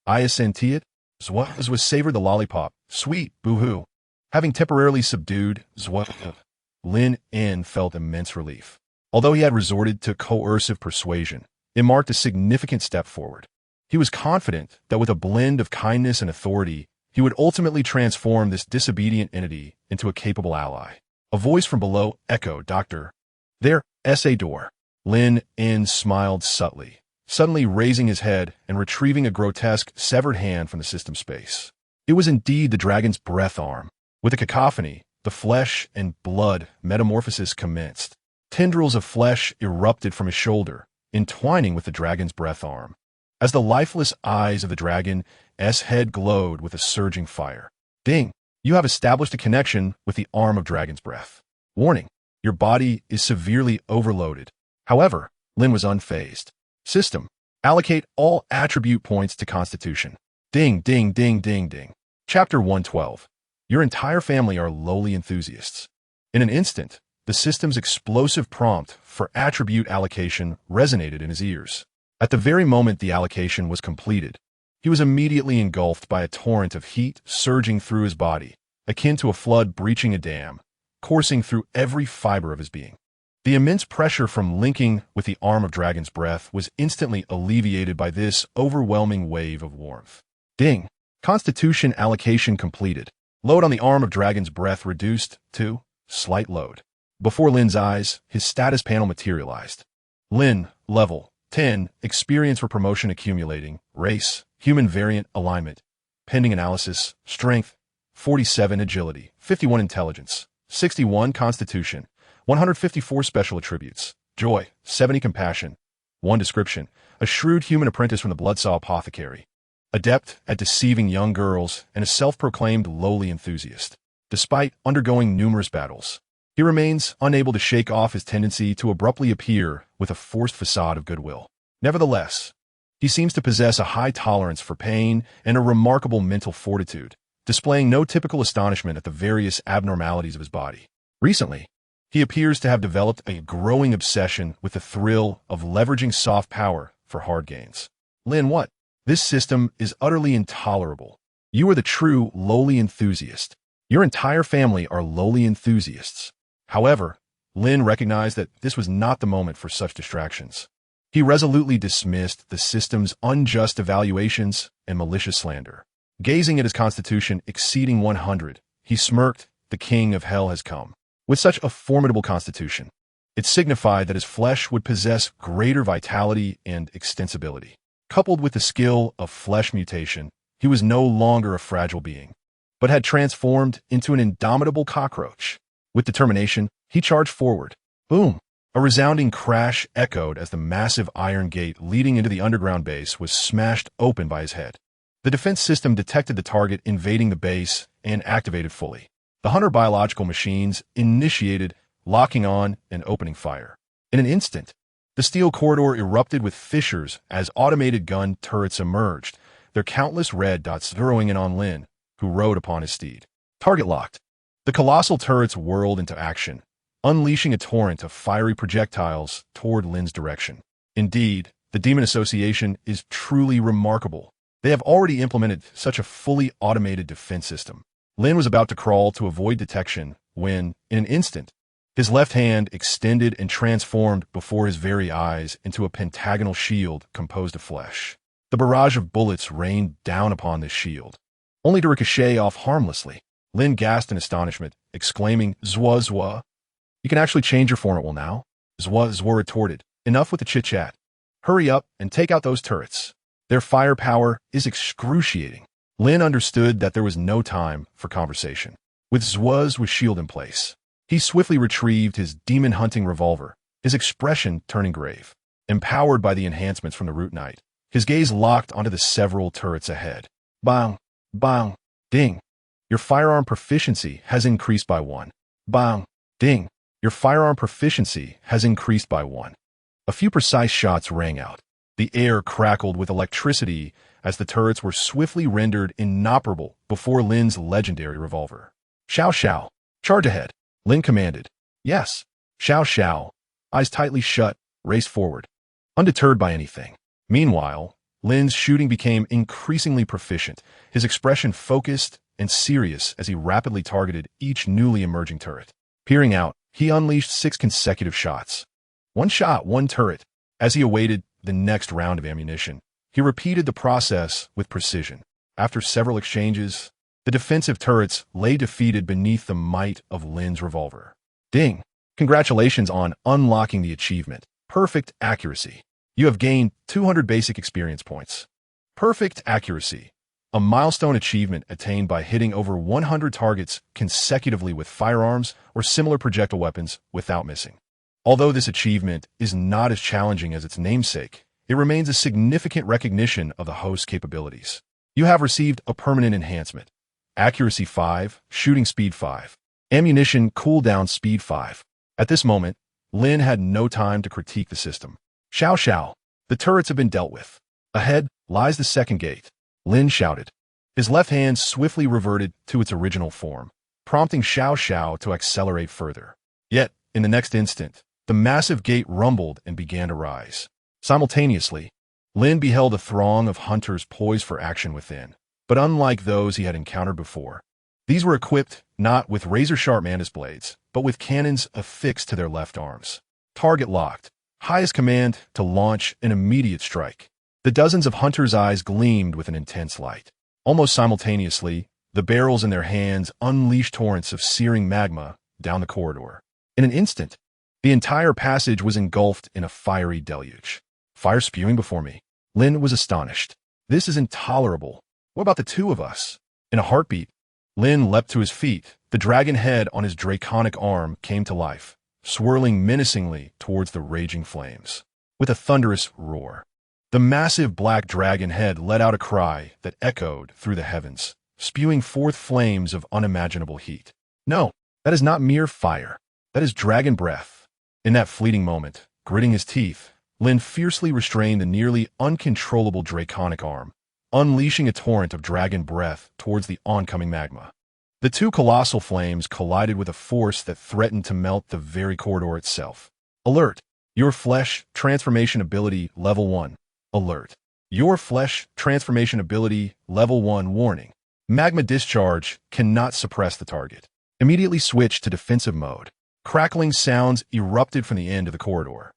I assented. Zwazwa savored the lollipop. Sweet, boo-hoo. Having temporarily subdued Zwazwa, Lin Yun felt immense relief. Although he had resorted to coercive persuasion, it marked a significant step forward. He was confident that with a blend of kindness and authority, he would ultimately transform this disobedient entity into a capable ally. A voice from below echoed, Doctor. There's a door. Lin Yun smiled subtly, suddenly raising his head and retrieving a grotesque, severed hand from the system space. It was indeed the dragon's breath arm. With a cacophony, the flesh and blood metamorphosis commenced. Tendrils of flesh erupted from his shoulder, entwining with the dragon's breath arm. As the lifeless eyes of the dragon's head glowed with a surging fire. Ding! You have established a connection with the arm of dragon's breath. Warning! Your body is severely overloaded. However, Lin was unfazed. System. Allocate all attribute points to Constitution. Ding, ding, ding, ding, ding. Chapter 112. Your entire family are lowly enthusiasts. In an instant, the system's explosive prompt for attribute allocation resonated in his ears. At the very moment the allocation was completed, he was immediately engulfed by a torrent of heat surging through his body, akin to a flood breaching a dam. coursing through every fiber of his being. The immense pressure from linking with the arm of Dragon's breath was instantly alleviated by this overwhelming wave of warmth. Ding! Constitution allocation completed. Load on the arm of Dragon's breath reduced to slight load. Before Lin's eyes, his status panel materialized. Lin, level 10, experience for promotion accumulating, race, human variant alignment, pending analysis, strength, 47 agility, 51 intelligence, 61 constitution, 154 special attributes, joy, 70 compassion, 1 description, a shrewd human apprentice from the Bloodsaw Apothecary, adept at deceiving young girls and a self-proclaimed lowly enthusiast. Despite undergoing numerous battles, he remains unable to shake off his tendency to abruptly appear with a forced facade of goodwill. Nevertheless, he seems to possess a high tolerance for pain and a remarkable mental fortitude, displaying no typical astonishment at the various abnormalities of his body. Recently, he appears to have developed a growing obsession with the thrill of leveraging soft power for hard gains. Lin, what? This system is utterly intolerable. You are the true lowly enthusiast. Your entire family are lowly enthusiasts. However, Lin recognized that this was not the moment for such distractions. He resolutely dismissed the system's unjust evaluations and malicious slander. Gazing at his constitution exceeding 100, he smirked, "The king of hell has come." With such a formidable constitution, it signified that his flesh would possess greater vitality and extensibility. Coupled with the skill of flesh mutation, he was no longer a fragile being, but had transformed into an indomitable cockroach. With determination, he charged forward. Boom! A resounding crash echoed as the massive iron gate leading into the underground base was smashed open by his head. The defense system detected the target invading the base and activated fully. The Hunter biological machines initiated locking on and opening fire. In an instant, the steel corridor erupted with fissures as automated gun turrets emerged, their countless red dots zeroing in on Lin, who rode upon his steed. Target locked. The colossal turrets whirled into action, unleashing a torrent of fiery projectiles toward Lin's direction. Indeed, the Demon Association is truly remarkable. They have already implemented such a fully automated defense system. Lin was about to crawl to avoid detection when, in an instant, his left hand extended and transformed before his very eyes into a pentagonal shield composed of flesh. The barrage of bullets rained down upon this shield, only to ricochet off harmlessly. Lin gasped in astonishment, exclaiming, "Zwa Zwa. You can actually change your form at will now?" Zwa Zwa retorted, "Enough with the chit-chat. Hurry up and take out those turrets. Their firepower is excruciating." Lin understood that there was no time for conversation. With Zwa's shield in place, he swiftly retrieved his demon-hunting revolver, his expression turning grave. Empowered by the enhancements from the Root Knight, his gaze locked onto the several turrets ahead. Bang! Bang! Ding! Your firearm proficiency has increased by 1. Bang! Ding! Your firearm proficiency has increased by 1. A few precise shots rang out. The air crackled with electricity as the turrets were swiftly rendered inoperable before Lin's legendary revolver. "Xiao Xiao, charge ahead," Lin commanded. "Yes." Xiao Xiao, eyes tightly shut, raced forward, undeterred by anything. Meanwhile, Lin's shooting became increasingly proficient, his expression focused and serious as he rapidly targeted each newly emerging turret. Peering out, he unleashed 6 consecutive shots. One shot, one turret. As he awaited the next round of ammunition, he repeated the process with precision. After several exchanges, the defensive turrets lay defeated beneath the might of Lin's revolver. Ding! Congratulations on unlocking the achievement. Perfect accuracy. You have gained 200 basic experience points. Perfect accuracy. A milestone achievement attained by hitting over 100 targets consecutively with firearms or similar projectile weapons without missing. Although this achievement is not as challenging as its namesake, it remains a significant recognition of the host's capabilities. You have received a permanent enhancement. Accuracy 5, shooting speed 5, ammunition cooldown speed 5. At this moment, Lin had no time to critique the system. "Xiao Xiao, the turrets have been dealt with. Ahead lies the second gate," Lin shouted. His left hand swiftly reverted to its original form, prompting Xiao Xiao to accelerate further. Yet, in the next instant, the massive gate rumbled and began to rise. Simultaneously, Lin beheld a throng of hunters poised for action within, but unlike those he had encountered before, these were equipped not with razor-sharp mantis blades, but with cannons affixed to their left arms. Target locked. Highest command to launch an immediate strike. The dozens of hunters' eyes gleamed with an intense light. Almost simultaneously, the barrels in their hands unleashed torrents of searing magma down the corridor. In an instant, the entire passage was engulfed in a fiery deluge. Fire spewing before me. Lin was astonished. This is intolerable. What about the two of us? In a heartbeat, Lin leapt to his feet. The dragon head on his draconic arm came to life, swirling menacingly towards the raging flames. With a thunderous roar, the massive black dragon head let out a cry that echoed through the heavens, spewing forth flames of unimaginable heat. No, that is not mere fire. That is dragon breath. In that fleeting moment, gritting his teeth, Lin fiercely restrained the nearly uncontrollable draconic arm, unleashing a torrent of dragon breath towards the oncoming magma. The two colossal flames collided with a force that threatened to melt the very corridor itself. Alert! Your flesh transformation ability level 1. Alert. Your flesh transformation ability level 1 warning. Magma discharge cannot suppress the target. Immediately switch to defensive mode. Crackling sounds erupted from the end of the corridor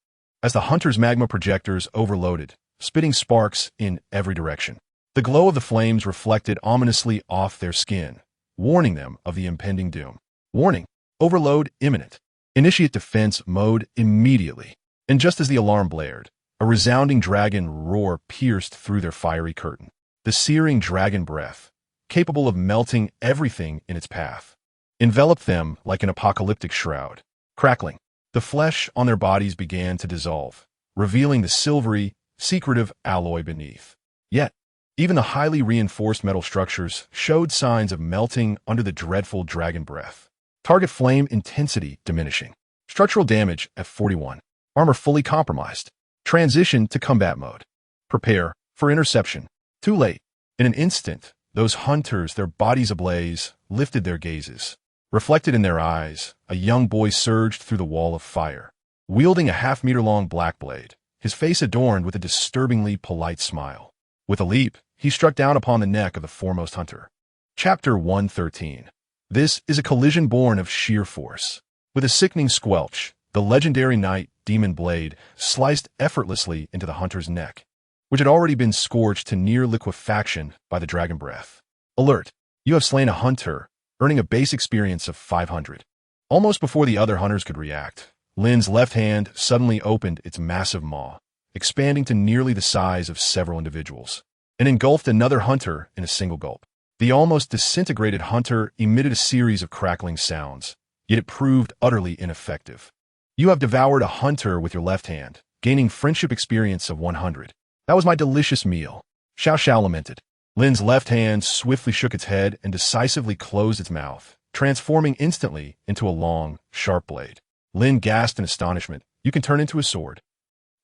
as the hunter's magma projectors overloaded, spitting sparks in every direction. The glow of the flames reflected ominously off their skin, warning them of the impending doom. Warning. Overload imminent. Initiate defense mode immediately. And just as the alarm blared, a resounding dragon roar pierced through their fiery curtain. The searing dragon breath, capable of melting everything in its path, enveloped them like an apocalyptic shroud. Crackling, the flesh on their bodies began to dissolve, revealing the silvery, secretive alloy beneath. Yet, even the highly reinforced metal structures showed signs of melting under the dreadful dragon breath. Target flame intensity diminishing. Structural damage at 41. Armor fully compromised. Transition to combat mode. Prepare for interception. Too late. In an instant, those hunters, their bodies ablaze, lifted their gazes. Reflected in their eyes, a young boy surged through the wall of fire, wielding a half-meter-long black blade, his face adorned with a disturbingly polite smile. With a leap, he struck down upon the neck of the foremost hunter. Chapter 113. This is a collision born of sheer force. With a sickening squelch, the legendary knight demon blade sliced effortlessly into the hunter's neck, which had already been scorched to near liquefaction by the dragon breath. Alert! You have slain a hunter, earning a base experience of 500. Almost before the other hunters could react, Lin's left hand suddenly opened its massive maw, expanding to nearly the size of several individuals, and engulfed another hunter in a single gulp. The almost disintegrated hunter emitted a series of crackling sounds, yet it proved utterly ineffective. You have devoured a hunter with your left hand, gaining friendship experience of 100. That was my delicious meal. Xiao Xiao lamented. Lin's left hand swiftly shook its head and decisively closed its mouth, transforming instantly into a long, sharp blade. Lin gasped in astonishment. You can turn into a sword.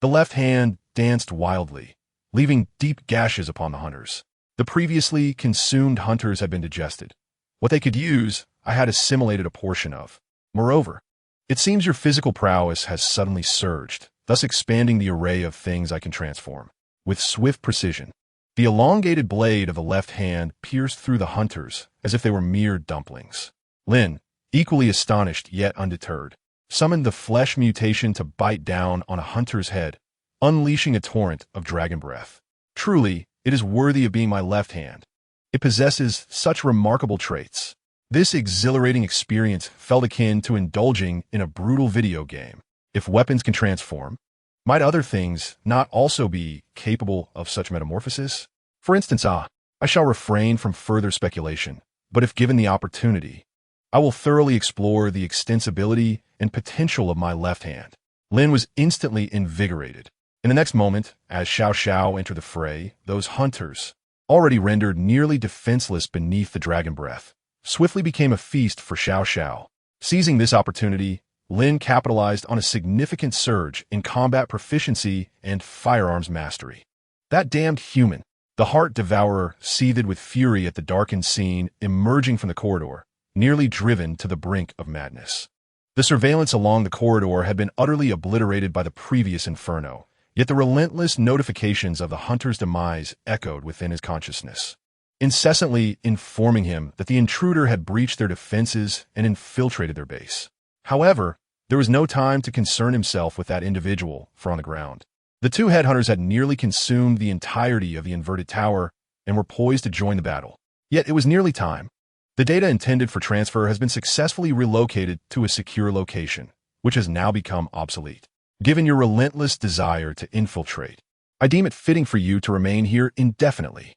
The left hand danced wildly, leaving deep gashes upon the hunters. The previously consumed hunters had been digested. What they could use, I had assimilated a portion of. Moreover, it seems your physical prowess has suddenly surged, thus expanding the array of things I can transform. With swift precision, the elongated blade of the left hand pierced through the hunters as if they were mere dumplings. Lin, equally astonished yet undeterred, summoned the flesh mutation to bite down on a hunter's head, unleashing a torrent of dragon breath. Truly, it is worthy of being my left hand. It possesses such remarkable traits. This exhilarating experience felt akin to indulging in a brutal video game. If weapons can transform, might other things not also be capable of such metamorphosis? For instance, I shall refrain from further speculation, but if given the opportunity, I will thoroughly explore the extensibility and potential of my left hand. Lin was instantly invigorated. In the next moment, as Xiao Xiao entered the fray, those hunters, already rendered nearly defenseless beneath the dragon breath, swiftly became a feast for Xiao Xiao. Seizing this opportunity, Lin capitalized on a significant surge in combat proficiency and firearms mastery. That damned human, the heart devourer, seethed with fury at the darkened scene emerging from the corridor, nearly driven to the brink of madness. The surveillance along the corridor had been utterly obliterated by the previous inferno, yet the relentless notifications of the hunter's demise echoed within his consciousness, incessantly informing him that the intruder had breached their defenses and infiltrated their base. However, there was no time to concern himself with that individual for on the ground. The two headhunters had nearly consumed the entirety of the inverted tower and were poised to join the battle. Yet it was nearly time. The data intended for transfer has been successfully relocated to a secure location, which has now become obsolete. Given your relentless desire to infiltrate, I deem it fitting for you to remain here indefinitely.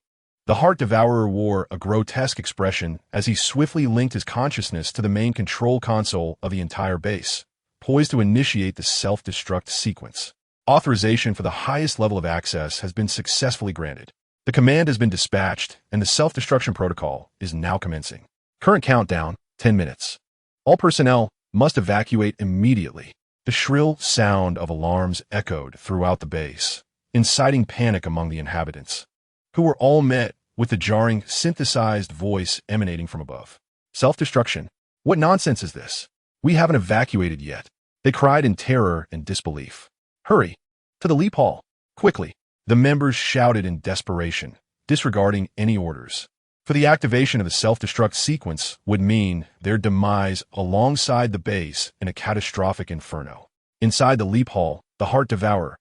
The Heart Devourer wore a grotesque expression as he swiftly linked his consciousness to the main control console of the entire base, poised to initiate the self-destruct sequence. Authorization for the highest level of access has been successfully granted. The command has been dispatched, and the self-destruction protocol is now commencing. Current countdown, 10 minutes. All personnel must evacuate immediately. The shrill sound of alarms echoed throughout the base, inciting panic among the inhabitants, who were all met with the jarring, synthesized voice emanating from above. Self-destruction? What nonsense is this? We haven't evacuated yet. They cried in terror and disbelief. Hurry! To the leap hall! Quickly! The members shouted in desperation, disregarding any orders. For the activation of the self-destruct sequence would mean their demise alongside the base in a catastrophic inferno. Inside the leap hall, the Heart Devourer,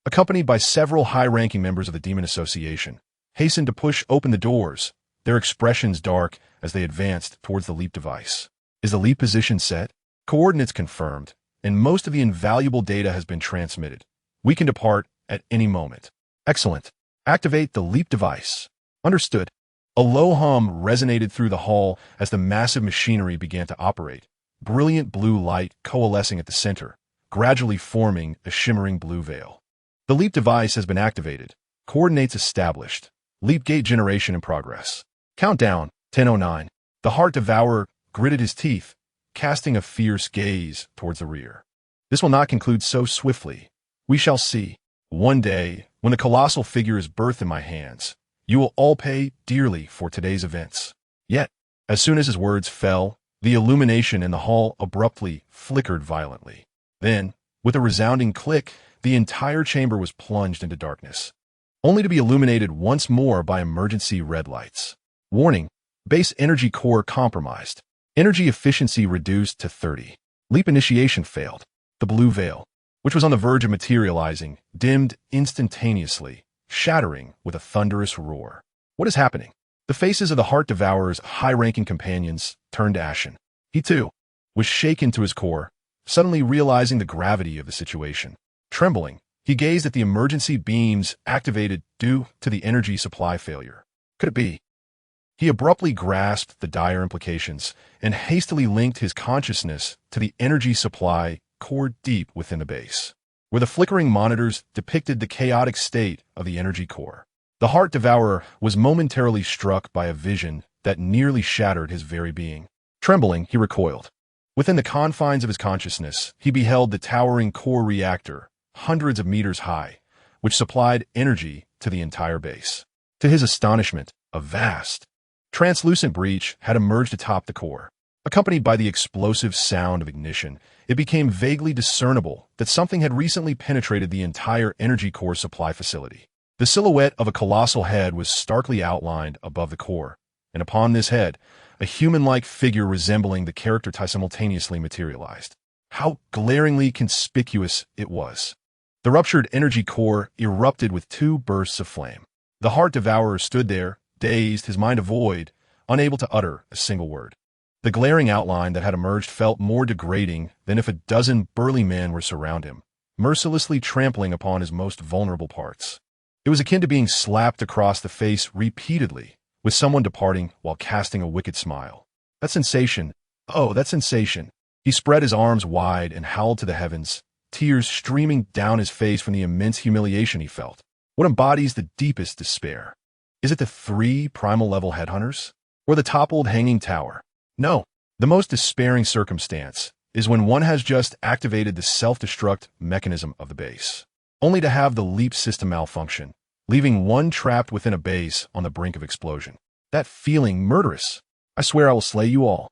accompanied by several high-ranking members of the Demon Association, hastened to push open the doors, their expressions dark as they advanced towards the leap device. Is the leap position set? Coordinates confirmed, and most of the invaluable data has been transmitted. We can depart at any moment. Excellent. Activate the leap device. Understood. A low hum resonated through the hall as the massive machinery began to operate, brilliant blue light coalescing at the center, gradually forming a shimmering blue veil. The leap device has been activated. Coordinates established. Leap gate generation in progress. Countdown, 10:09. The Heart Devourer gritted his teeth, casting a fierce gaze towards the rear. This will not conclude so swiftly. We shall see. One day, when the colossal figure is birthed in my hands, you will all pay dearly for today's events. Yet, as soon as his words fell, the illumination in the hall abruptly flickered violently. Then, with a resounding click, the entire chamber was plunged into darkness, only to be illuminated once more by emergency red lights. Warning: base energy core compromised. Energy efficiency reduced to 30. Leap initiation failed. The blue veil, which was on the verge of materializing, dimmed instantaneously, shattering with a thunderous roar. What is happening? The faces of the Heart Devourer's high-ranking companions turned ashen. He, too, was shaken to his core, suddenly realizing the gravity of the situation. Trembling, he gazed at the emergency beams activated due to the energy supply failure. Could it be? He abruptly grasped the dire implications and hastily linked his consciousness to the energy supply core deep within the base, where the flickering monitors depicted the chaotic state of the energy core. The Heart Devourer was momentarily struck by a vision that nearly shattered his very being. Trembling, he recoiled. Within the confines of his consciousness, he beheld the towering core reactor, hundreds of meters high, which supplied energy to the entire base. To his astonishment, a vast, translucent breach had emerged atop the core. Accompanied by the explosive sound of ignition, it became vaguely discernible that something had recently penetrated the entire energy core supply facility. The silhouette of a colossal head was starkly outlined above the core, and upon this head, a human-like figure resembling the character type simultaneously materialized. How glaringly conspicuous it was. The ruptured energy core erupted with two bursts of flame. The Heart Devourer stood there, dazed, his mind a void, unable to utter a single word. The glaring outline that had emerged felt more degrading than if a dozen burly men were surrounding him, mercilessly trampling upon his most vulnerable parts. It was akin to being slapped across the face repeatedly, with someone departing while casting a wicked smile. That sensation, oh, that sensation. He spread his arms wide and howled to the heavens, tears streaming down his face from the immense humiliation he felt. What embodies the deepest despair? Is it the three primal-level headhunters? Or the toppled hanging tower? No, the most despairing circumstance is when one has just activated the self-destruct mechanism of the base, only to have the leap system malfunction, leaving one trapped within a base on the brink of explosion. That feeling murderous. I swear I will slay you all.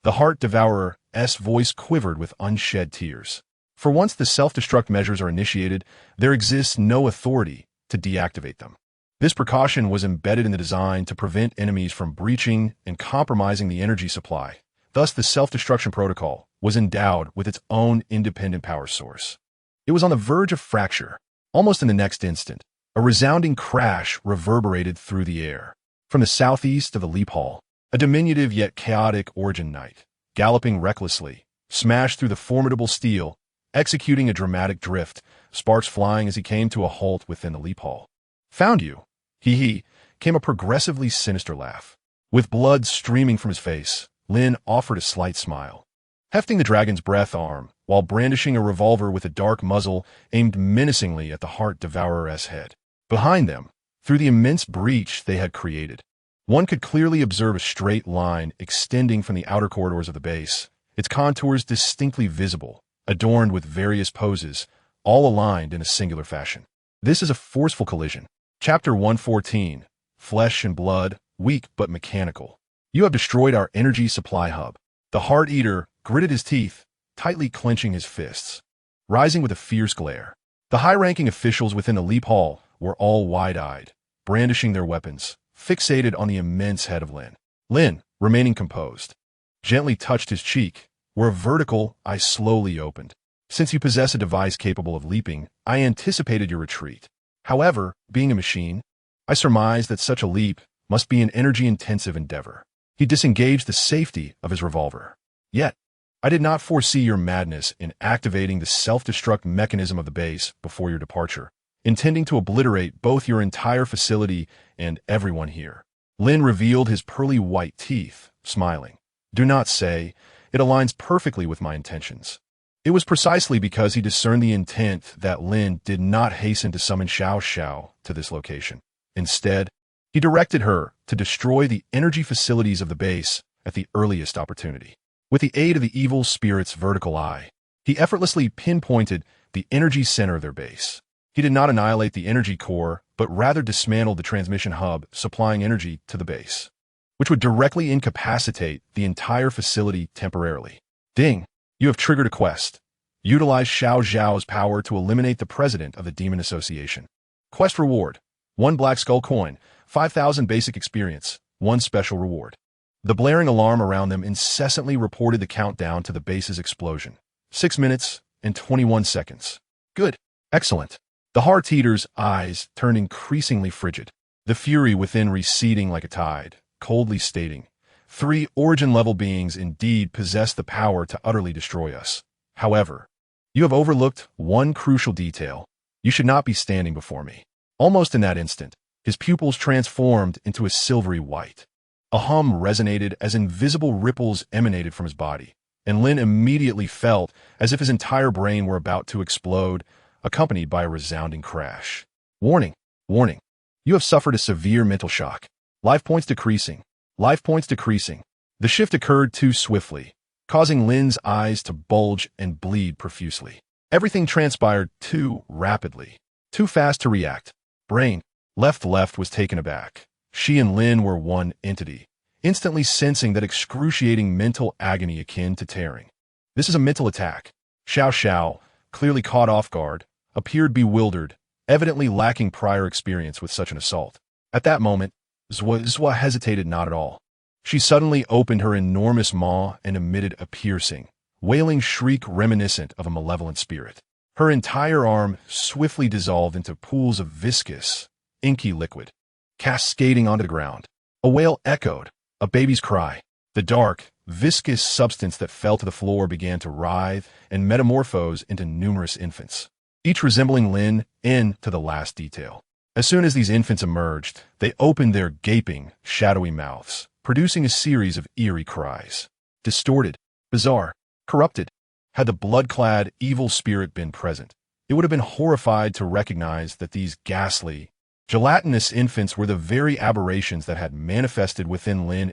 The Heart Devourer's voice quivered with unshed tears. For once the self-destruct measures are initiated, there exists no authority to deactivate them. This precaution was embedded in the design to prevent enemies from breaching and compromising the energy supply, Thus, the self-destruction protocol was endowed with its own independent power source. It was on the verge of fracture. Almost in the next instant, a resounding crash reverberated through the air. From the southeast of the leap hall, a diminutive yet chaotic origin knight, galloping recklessly, smashed through the formidable steel, executing a dramatic drift, sparks flying as he came to a halt within the leap hall. "Found you!" Hee, came a progressively sinister laugh. With blood streaming from his face, Lin offered a slight smile. Hefting the dragon's breath arm, while brandishing a revolver with a dark muzzle aimed menacingly at the heart devourer's head. Behind them, through the immense breach they had created, one could clearly observe a straight line extending from the outer corridors of the base, its contours distinctly visible, adorned with various poses, all aligned in a singular fashion. This is a forceful collision. Chapter 114, Flesh and Blood, weak but mechanical. You have destroyed our energy supply hub. The Heart-Eater gritted his teeth, tightly clenching his fists, rising with a fierce glare. The high-ranking officials within the leap hall were all wide-eyed, brandishing their weapons, fixated on the immense head of Lin. Lin, remaining composed, gently touched his cheek, where a vertical eye slowly opened. "Since you possess a device capable of leaping, I anticipated your retreat. However, being a machine, I surmised that such a leap must be an energy-intensive endeavor." He disengaged the safety of his revolver. "Yet, I did not foresee your madness in activating the self-destruct mechanism of the base before your departure, intending to obliterate both your entire facility and everyone here." Lin revealed his pearly white teeth, smiling. "Do not say. It aligns perfectly with my intentions." It was precisely because he discerned the intent that Lin did not hasten to summon Xiao Xiao to this location. Instead, he directed her to destroy the energy facilities of the base at the earliest opportunity. With the aid of the evil spirit's vertical eye, he effortlessly pinpointed the energy center of their base. He did not annihilate the energy core, but rather dismantled the transmission hub supplying energy to the base, which would directly incapacitate the entire facility temporarily. "Ding! You have triggered a quest. Utilize Xiao Zhao's power to eliminate the president of the Demon Association. Quest reward: 1 Black Skull coin, 5,000 basic experience, 1 special reward." The blaring alarm around them incessantly reported the countdown to the base's explosion. 6 minutes and 21 seconds. Good. Excellent. The Heart-Eater's eyes turned increasingly frigid, the fury within receding like a tide, coldly stating, "3 origin-level beings indeed possess the power to utterly destroy us. However, you have overlooked one crucial detail. You should not be standing before me." Almost in that instant, his pupils transformed into a silvery white. A hum resonated as invisible ripples emanated from his body, and Lin immediately felt as if his entire brain were about to explode, accompanied by a resounding crash. "Warning! Warning! You have suffered a severe mental shock. Life points decreasing. Life points decreasing." The shift occurred too swiftly, causing Lin's eyes to bulge and bleed profusely. Everything transpired too rapidly, too fast to react. Brain, left was taken aback. She and Lin were one entity, instantly sensing that excruciating mental agony akin to tearing. "This is a mental attack." Xiao Xiao, clearly caught off guard, appeared bewildered, evidently lacking prior experience with such an assault. At that moment, Zhua hesitated not at all. She suddenly opened her enormous maw and emitted a piercing, wailing shriek reminiscent of a malevolent spirit. Her entire arm swiftly dissolved into pools of viscous, inky liquid, cascading onto the ground. A wail echoed, a baby's cry. The dark, viscous substance that fell to the floor began to writhe and metamorphose into numerous infants, each resembling Lin in to the last detail. As soon as these infants emerged, they opened their gaping, shadowy mouths, producing a series of eerie cries. Distorted, bizarre, corrupted. Had the blood-clad, evil spirit been present, it would have been horrified to recognize that these ghastly, gelatinous infants were the very aberrations that had manifested within Lin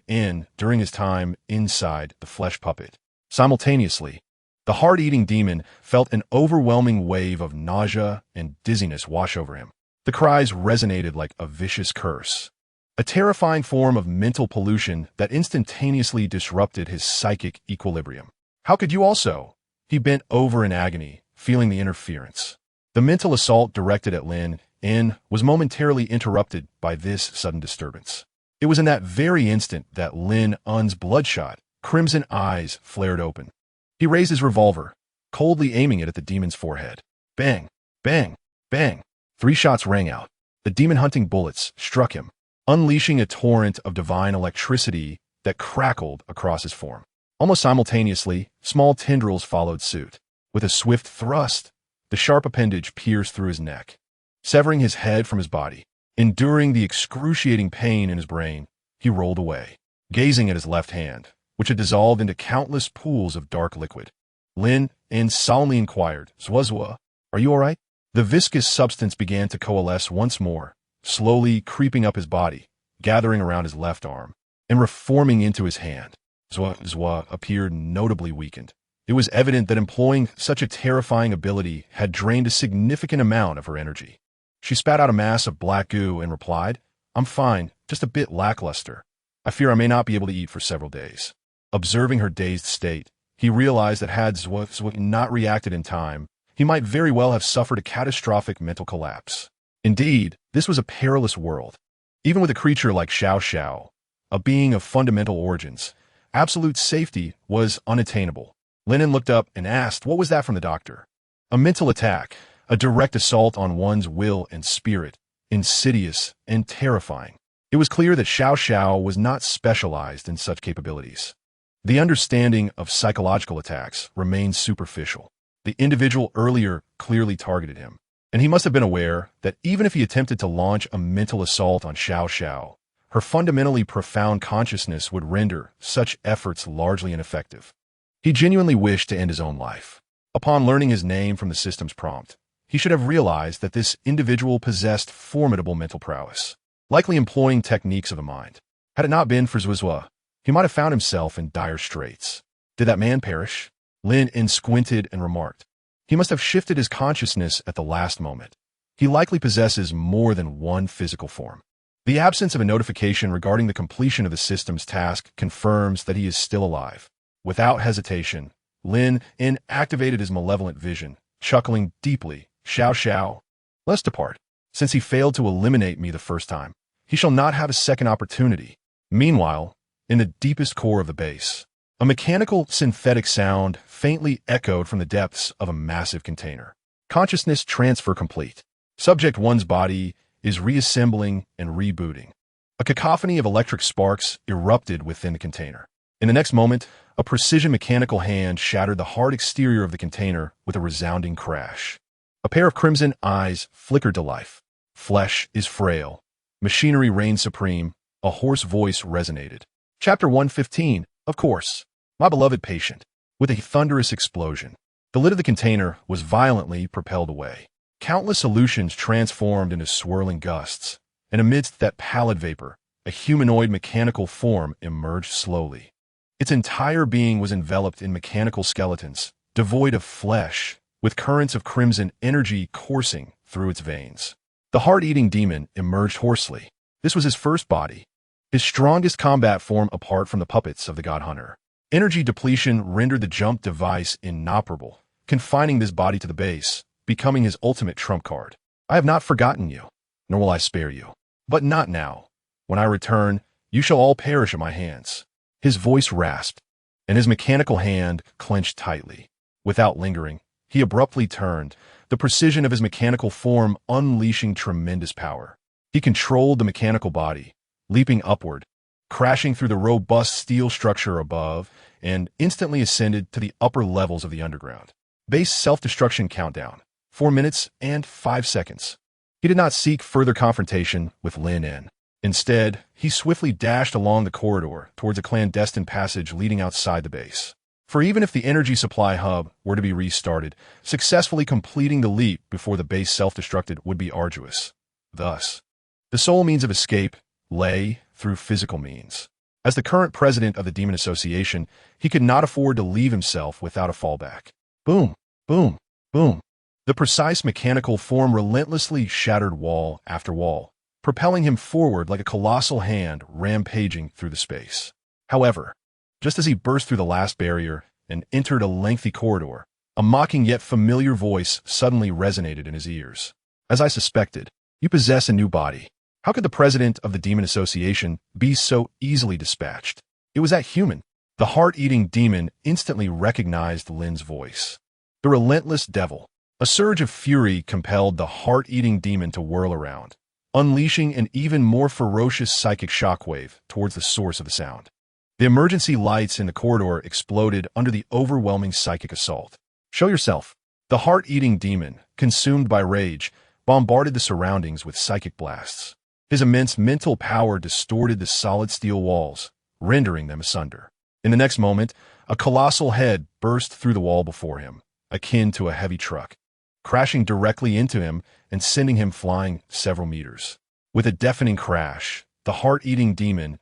during his time inside the flesh puppet. Simultaneously, the heart-eating demon felt an overwhelming wave of nausea and dizziness wash over him. The cries resonated like a vicious curse, a terrifying form of mental pollution that instantaneously disrupted his psychic equilibrium. "How could you also?" He bent over in agony, feeling the interference. The mental assault directed at Lin was momentarily interrupted by this sudden disturbance. It was in that very instant that Lin Yun's bloodshot, crimson eyes flared open. He raised his revolver, coldly aiming it at the demon's forehead. Bang, bang, bang. 3 shots rang out. The demon-hunting bullets struck him, unleashing a torrent of divine electricity that crackled across his form. Almost simultaneously, small tendrils followed suit. With a swift thrust, the sharp appendage pierced through his neck, severing his head from his body. Enduring the excruciating pain in his brain, he rolled away, gazing at his left hand, which had dissolved into countless pools of dark liquid. Lin Yun solemnly inquired, "Zwazwa, are you all right?" The viscous substance began to coalesce once more, slowly creeping up his body, gathering around his left arm, and reforming into his hand. Zwa appeared notably weakened. It was evident that employing such a terrifying ability had drained a significant amount of her energy. She spat out a mass of black goo and replied, "I'm fine, just a bit lackluster. I fear I may not be able to eat for several days." Observing her dazed state, he realized that had Zwa not reacted in time, he might very well have suffered a catastrophic mental collapse. Indeed, this was a perilous world. Even with a creature like Xiao Xiao, a being of fundamental origins, absolute safety was unattainable. Lin Yun looked up and asked, "What was that from the doctor?" "A mental attack, a direct assault on one's will and spirit, insidious and terrifying." It was clear that Xiao Xiao was not specialized in such capabilities. The understanding of psychological attacks remained superficial. The individual earlier clearly targeted him, and he must have been aware that even if he attempted to launch a mental assault on Xiao Xiao, her fundamentally profound consciousness would render such efforts largely ineffective. He genuinely wished to end his own life. Upon learning his name from the system's prompt, he should have realized that this individual possessed formidable mental prowess, likely employing techniques of the mind. Had it not been for Zwazwa, he might have found himself in dire straits. Did that man perish? Lin Yun squinted and remarked, "He must have shifted his consciousness at the last moment. He likely possesses more than one physical form." The absence of a notification regarding the completion of the system's task confirms that he is still alive. Without hesitation, Lin Yun activated his malevolent vision, chuckling deeply. "Xiao Xiao, let's depart. Since he failed to eliminate me the first time, he shall not have a second opportunity." Meanwhile, in the deepest core of the base, a mechanical synthetic sound faintly echoed from the depths of a massive container. Consciousness transfer complete. Subject 1's body is reassembling and rebooting. A cacophony of electric sparks erupted within the container. In the next moment, a precision mechanical hand shattered the hard exterior of the container with a resounding crash. A pair of crimson eyes flickered to life. Flesh is frail. Machinery reigns supreme. A hoarse voice resonated. Chapter 115, of course. My beloved patient. With a thunderous explosion, the lid of the container was violently propelled away. Countless solutions transformed into swirling gusts, and amidst that pallid vapor, a humanoid mechanical form emerged slowly. Its entire being was enveloped in mechanical skeletons, devoid of flesh, with currents of crimson energy coursing through its veins. The heart-eating demon emerged hoarsely. This was his first body, his strongest combat form apart from the puppets of the God Hunter. Energy depletion rendered the jump device inoperable, confining this body to the base, becoming his ultimate trump card. "I have not forgotten you, nor will I spare you. But not now. When I return, you shall all perish at my hands." His voice rasped, and his mechanical hand clenched tightly. Without lingering, he abruptly turned, the precision of his mechanical form unleashing tremendous power. He controlled the mechanical body, leaping upward, crashing through the robust steel structure above, and instantly ascended to the upper levels of the underground. Base self-destruction countdown, 4 minutes and 5 seconds. He did not seek further confrontation with Lin Yun. Instead, he swiftly dashed along the corridor towards a clandestine passage leading outside the base. For even if the energy supply hub were to be restarted, successfully completing the leap before the base self-destructed would be arduous. Thus, the sole means of escape lay through physical means. As the current president of the Demon Association, he could not afford to leave himself without a fallback. Boom, boom, boom. The precise mechanical form relentlessly shattered wall after wall, propelling him forward like a colossal hand rampaging through the space. However, just as he burst through the last barrier and entered a lengthy corridor, a mocking yet familiar voice suddenly resonated in his ears. "As I suspected, you possess a new body. How could the president of the Demon Association be so easily dispatched?" It was that human, The heart-eating demon instantly recognized Lin's voice. The relentless devil. A surge of fury compelled the heart-eating demon to whirl around, unleashing an even more ferocious psychic shockwave towards the source of the sound. The emergency lights in the corridor exploded under the overwhelming psychic assault. "Show yourself." The heart-eating demon, consumed by rage, bombarded the surroundings with psychic blasts. His immense mental power distorted the solid steel walls, rendering them asunder. In the next moment, a colossal head burst through the wall before him, akin to a heavy truck, crashing directly into him and sending him flying several meters. With a deafening crash, the heart-eating demon's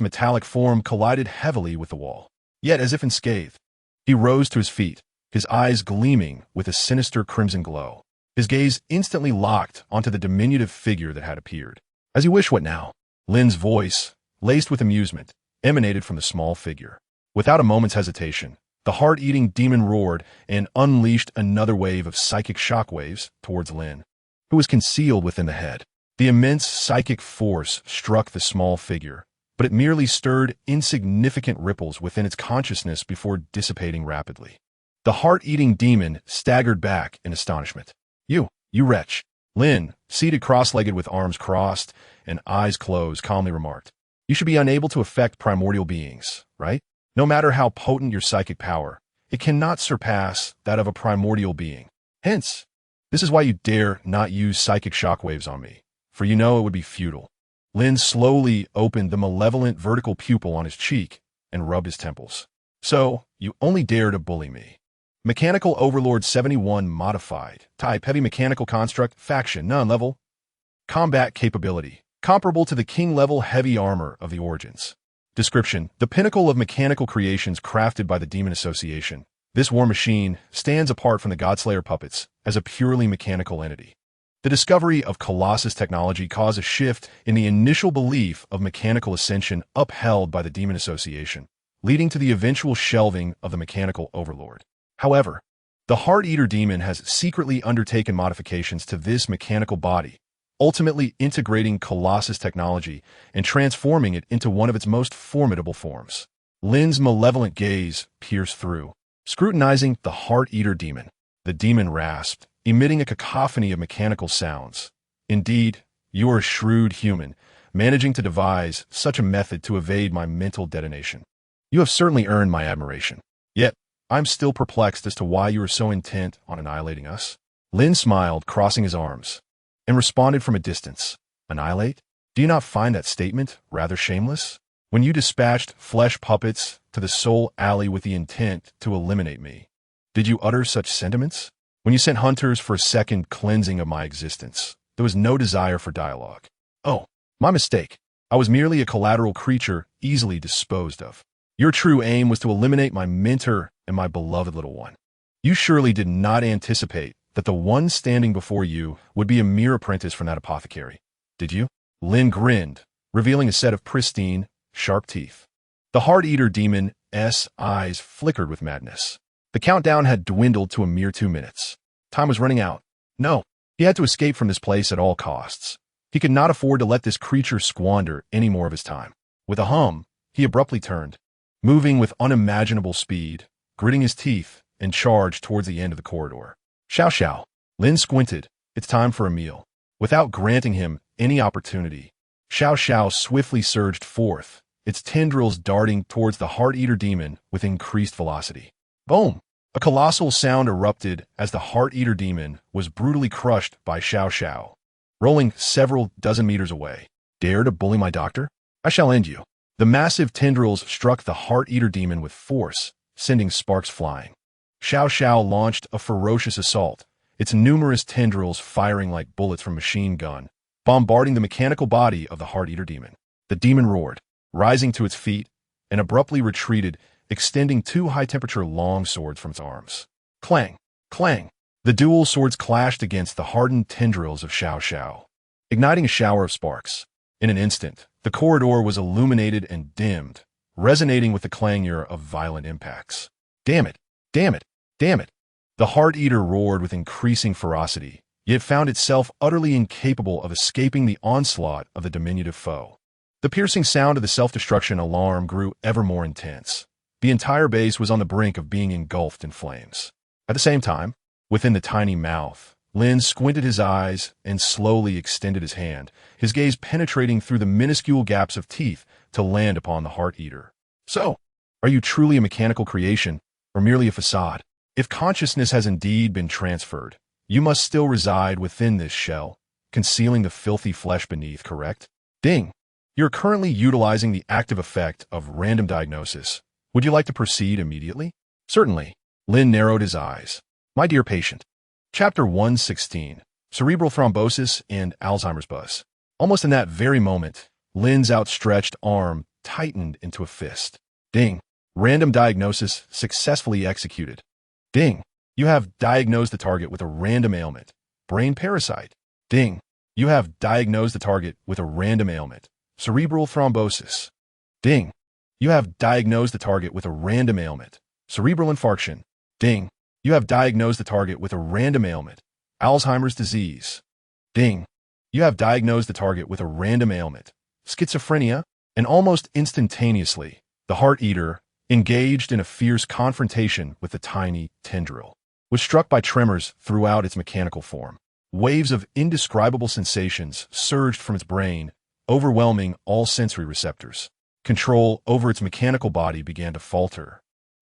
metallic form collided heavily with the wall. Yet, as if unscathed, he rose to his feet, his eyes gleaming with a sinister crimson glow. His gaze instantly locked onto the diminutive figure that had appeared. "As you wish, what now?" Lin's voice, laced with amusement, emanated from the small figure. Without a moment's hesitation, the heart-eating demon roared and unleashed another wave of psychic shockwaves towards Lin, who was concealed within the head. The immense psychic force struck the small figure, but it merely stirred insignificant ripples within its consciousness before dissipating rapidly. The heart-eating demon staggered back in astonishment. You wretch." Lin, seated cross-legged with arms crossed and eyes closed, calmly remarked. "You should be unable to affect primordial beings, right? No matter how potent your psychic power, it cannot surpass that of a primordial being. Hence, this is why you dare not use psychic shockwaves on me, for you know it would be futile." Lin slowly opened the malevolent vertical pupil on his cheek and rubbed his temples. "So, you only dare to bully me." Mechanical Overlord 71 Modified. Type Heavy Mechanical Construct. Faction None. Level Combat Capability comparable to the King level Heavy Armor of the Origins. Description: the pinnacle of mechanical creations crafted by the Demon Association, this war machine stands apart from the Godslayer puppets as a purely mechanical entity. The discovery of Colossus technology caused a shift in the initial belief of mechanical ascension upheld by the Demon Association, leading to the eventual shelving of the Mechanical Overlord. However, the Heart-Eater demon has secretly undertaken modifications to this mechanical body, ultimately integrating Colossus technology and transforming it into one of its most formidable forms. Lin's malevolent gaze pierced through, scrutinizing the Heart-Eater demon. The demon rasped, emitting a cacophony of mechanical sounds. "Indeed, you are a shrewd human, managing to devise such a method to evade my mental detonation. You have certainly earned my admiration. Yet, I'm still perplexed as to why you are so intent on annihilating us." Lin smiled, crossing his arms, and responded from a distance. "Annihilate? Do you not find that statement rather shameless? When you dispatched flesh puppets to the soul alley with the intent to eliminate me, did you utter such sentiments? When you sent hunters for a second cleansing of my existence, there was no desire for dialogue." "Oh, my mistake. I was merely a collateral creature easily disposed of. Your true aim was to eliminate my mentor and my beloved little one. You surely did not anticipate that the one standing before you would be a mere apprentice from that apothecary, did you?" Lin grinned, revealing a set of pristine, sharp teeth. The Heart-Eater demon's eyes flickered with madness. The countdown had dwindled to a mere 2 minutes. Time was running out. No, he had to escape from this place at all costs. He could not afford to let this creature squander any more of his time. With a hum, he abruptly turned, moving with unimaginable speed, gritting his teeth, and charged towards the end of the corridor. "Xiao Xiao." Lin squinted. "It's time for a meal." Without granting him any opportunity, Xiao Xiao swiftly surged forth, its tendrils darting towards the Heart-Eater demon with increased velocity. Boom! A colossal sound erupted as the Heart-Eater demon was brutally crushed by Xiao Xiao, rolling several dozen meters away. "Dare to bully my doctor? I shall end you." The massive tendrils struck the Heart-Eater demon with force, sending sparks flying. Xiao Xiao launched a ferocious assault, its numerous tendrils firing like bullets from a machine gun, bombarding the mechanical body of the Heart-Eater demon. The demon roared, rising to its feet, and abruptly retreated, extending 2 high-temperature long swords from its arms. Clang! Clang! The dual swords clashed against the hardened tendrils of Xiao Xiao, igniting a shower of sparks. In an instant, the corridor was illuminated and dimmed, resonating with the clangor of violent impacts. "Damn it! Damn it! Damn it!" The Heart-Eater roared with increasing ferocity, yet found itself utterly incapable of escaping the onslaught of the diminutive foe. The piercing sound of the self-destruction alarm grew ever more intense, The entire base was on the brink of being engulfed in flames. At the same time, within the tiny mouth, Lin squinted his eyes and slowly extended his hand, his gaze penetrating through the minuscule gaps of teeth to land upon the heart eater. So, are you truly a mechanical creation, or merely a facade? If consciousness has indeed been transferred, you must still reside within this shell, concealing the filthy flesh beneath, correct? Ding! You're currently utilizing the active effect of random diagnosis. Would you like to proceed immediately? Certainly. Lin narrowed his eyes. My dear patient. Chapter 116. Cerebral thrombosis and Alzheimer's buzz. Almost in that very moment, Lin's outstretched arm tightened into a fist. Ding. Random diagnosis successfully executed. Ding. You have diagnosed the target with a random ailment. Brain parasite. Ding. You have diagnosed the target with a random ailment. Cerebral thrombosis. Ding. You have diagnosed the target with a random ailment. Cerebral infarction. Ding. You have diagnosed the target with a random ailment. Alzheimer's disease. Ding. You have diagnosed the target with a random ailment. Schizophrenia. And almost instantaneously, the heart eater, engaged in a fierce confrontation with the tiny tendril, was struck by tremors throughout its mechanical form. Waves of indescribable sensations surged from its brain, overwhelming all sensory receptors. Control over its mechanical body began to falter.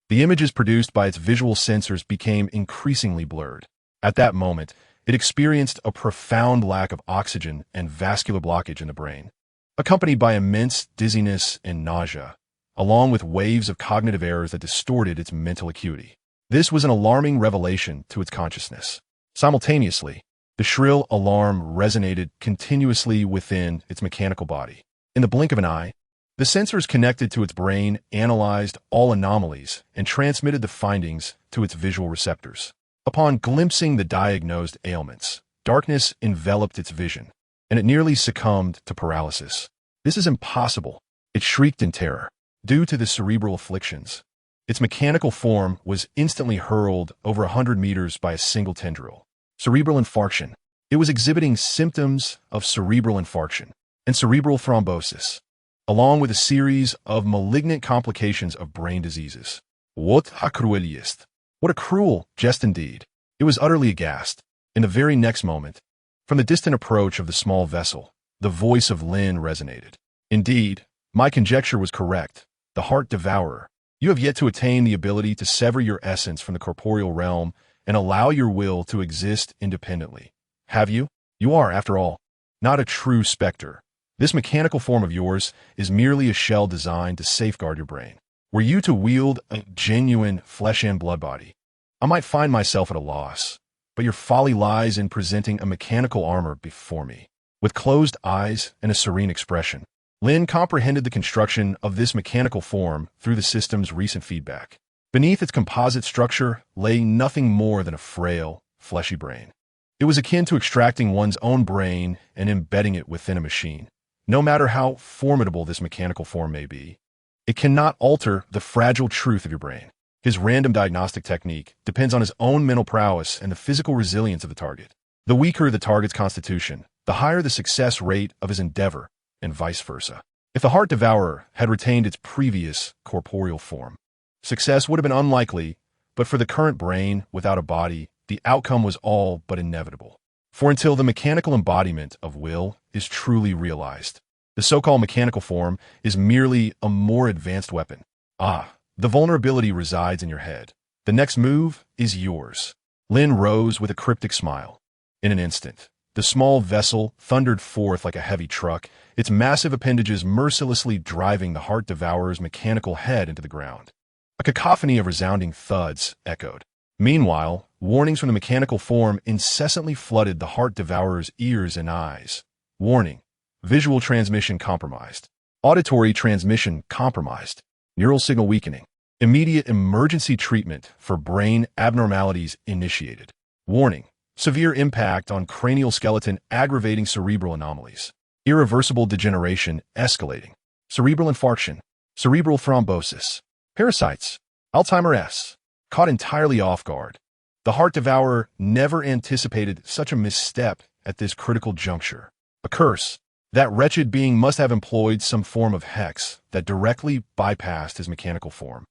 The images produced by its visual sensors became increasingly blurred. At that moment, it experienced a profound lack of oxygen and vascular blockage in the brain, accompanied by immense dizziness and nausea, along with waves of cognitive errors that distorted its mental acuity. This was an alarming revelation to its consciousness. Simultaneously, the shrill alarm resonated continuously within its mechanical body. In the blink of an eye, the sensors connected to its brain analyzed all anomalies and transmitted the findings to its visual receptors. Upon glimpsing the diagnosed ailments, darkness enveloped its vision, and it nearly succumbed to paralysis. This is impossible, it shrieked in terror. Due to the cerebral afflictions, its mechanical form was instantly hurled over 100 meters by a single tendril. Cerebral infarction. It was exhibiting symptoms of cerebral infarction and cerebral thrombosis, along with a series of malignant complications of brain diseases. What a cruelist! What a cruel jest indeed! It was utterly aghast. In the very next moment, from the distant approach of the small vessel, the voice of Lin resonated. Indeed, my conjecture was correct. The heart devourer. You have yet to attain the ability to sever your essence from the corporeal realm and allow your will to exist independently. Have you? You are, after all, not a true specter. This mechanical form of yours is merely a shell designed to safeguard your brain. Were you to wield a genuine flesh and blood body, I might find myself at a loss, but your folly lies in presenting a mechanical armor before me. With closed eyes and a serene expression, Lin comprehended the construction of this mechanical form through the system's recent feedback. Beneath its composite structure lay nothing more than a frail, fleshy brain. It was akin to extracting one's own brain and embedding it within a machine. No matter how formidable this mechanical form may be, it cannot alter the fragile truth of your brain. His random diagnostic technique depends on his own mental prowess and the physical resilience of the target. The weaker the target's constitution, the higher the success rate of his endeavor, and vice versa. If the heart devourer had retained its previous corporeal form, success would have been unlikely, but for the current brain without a body, the outcome was all but inevitable. For until the mechanical embodiment of will is truly realized, the so-called mechanical form is merely a more advanced weapon. The vulnerability resides in your head. The next move is yours. Lin rose with a cryptic smile. In an instant, the small vessel thundered forth like a heavy truck, its massive appendages mercilessly driving the heart devourer's mechanical head into the ground. A cacophony of resounding thuds echoed. Meanwhile, warnings from the mechanical form incessantly flooded the heart devourer's ears and eyes. Warning: visual transmission compromised. Auditory transmission compromised. Neural signal weakening. Immediate emergency treatment for brain abnormalities initiated. Warning: severe impact on cranial skeleton aggravating cerebral anomalies. Irreversible degeneration escalating. Cerebral infarction. Cerebral thrombosis. Parasites. Alzheimer's. Caught entirely off guard. The heart devourer never anticipated such a misstep at this critical juncture. A curse. That wretched being must have employed some form of hex that directly bypassed his mechanical form.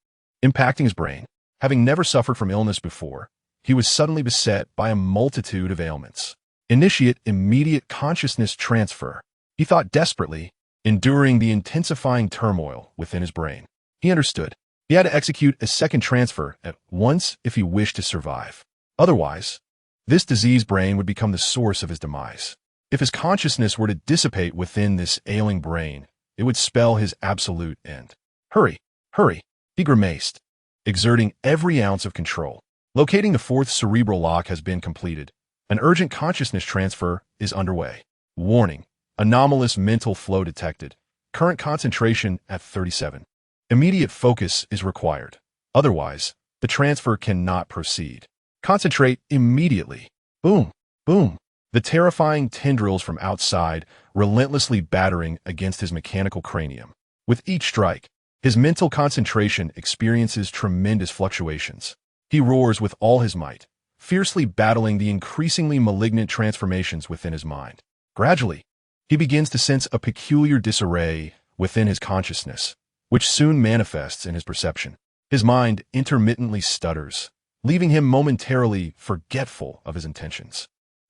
impacting his brain. Having never suffered from illness before, he was suddenly beset by a multitude of ailments. Initiate immediate consciousness transfer. He thought desperately, enduring the intensifying turmoil within his brain. He understood. He had to execute a second transfer at once if he wished to survive. Otherwise, this diseased brain would become the source of his demise. If his consciousness were to dissipate within this ailing brain, it would spell his absolute end. Hurry, hurry, he grimaced, exerting every ounce of control. Locating the fourth cerebral lock has been completed. An urgent consciousness transfer is underway. Warning, anomalous mental flow detected. Current concentration at 37. Immediate focus is required. Otherwise, the transfer cannot proceed. Concentrate immediately. Boom, boom. The terrifying tendrils from outside relentlessly battering against his mechanical cranium. With each strike, his mental concentration experiences tremendous fluctuations. He roars with all his might, fiercely battling the increasingly malignant transformations within his mind. Gradually, he begins to sense a peculiar disarray within his consciousness, which soon manifests in his perception. His mind intermittently stutters, leaving him momentarily forgetful of his intentions.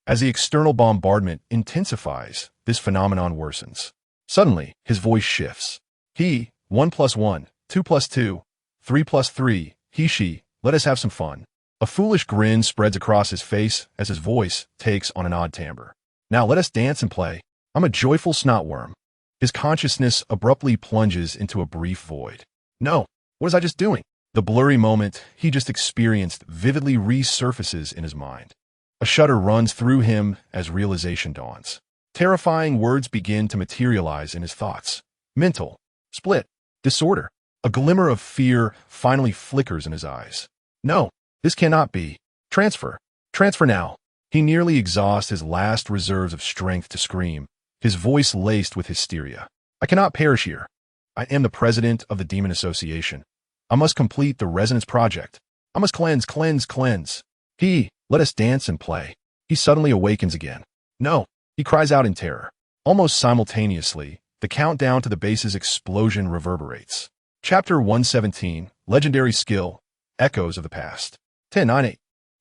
As the external bombardment intensifies, this phenomenon worsens. Suddenly, his voice shifts. He, 1 + 1, 2 + 2, 3 + 3, he, she, let us have some fun. A foolish grin spreads across his face as his voice takes on an odd timbre. Now let us dance and play. I'm a joyful snotworm. His consciousness abruptly plunges into a brief void. No, what was I just doing? The blurry moment he just experienced vividly resurfaces in his mind. A shudder runs through him as realization dawns. Terrifying words begin to materialize in his thoughts. Mental, split, disorder. A glimmer of fear finally flickers in his eyes. No, this cannot be. Transfer. Transfer now. He nearly exhausts his last reserves of strength to scream, his voice laced with hysteria. I cannot perish here. I am the president of the Demon Association. I must complete the Resonance Project. I must cleanse, cleanse, cleanse. Let us dance and play. He suddenly awakens again. No, he cries out in terror. Almost simultaneously, the countdown to the base's explosion reverberates. Chapter 117, Legendary Skill, Echoes of the Past. 1098.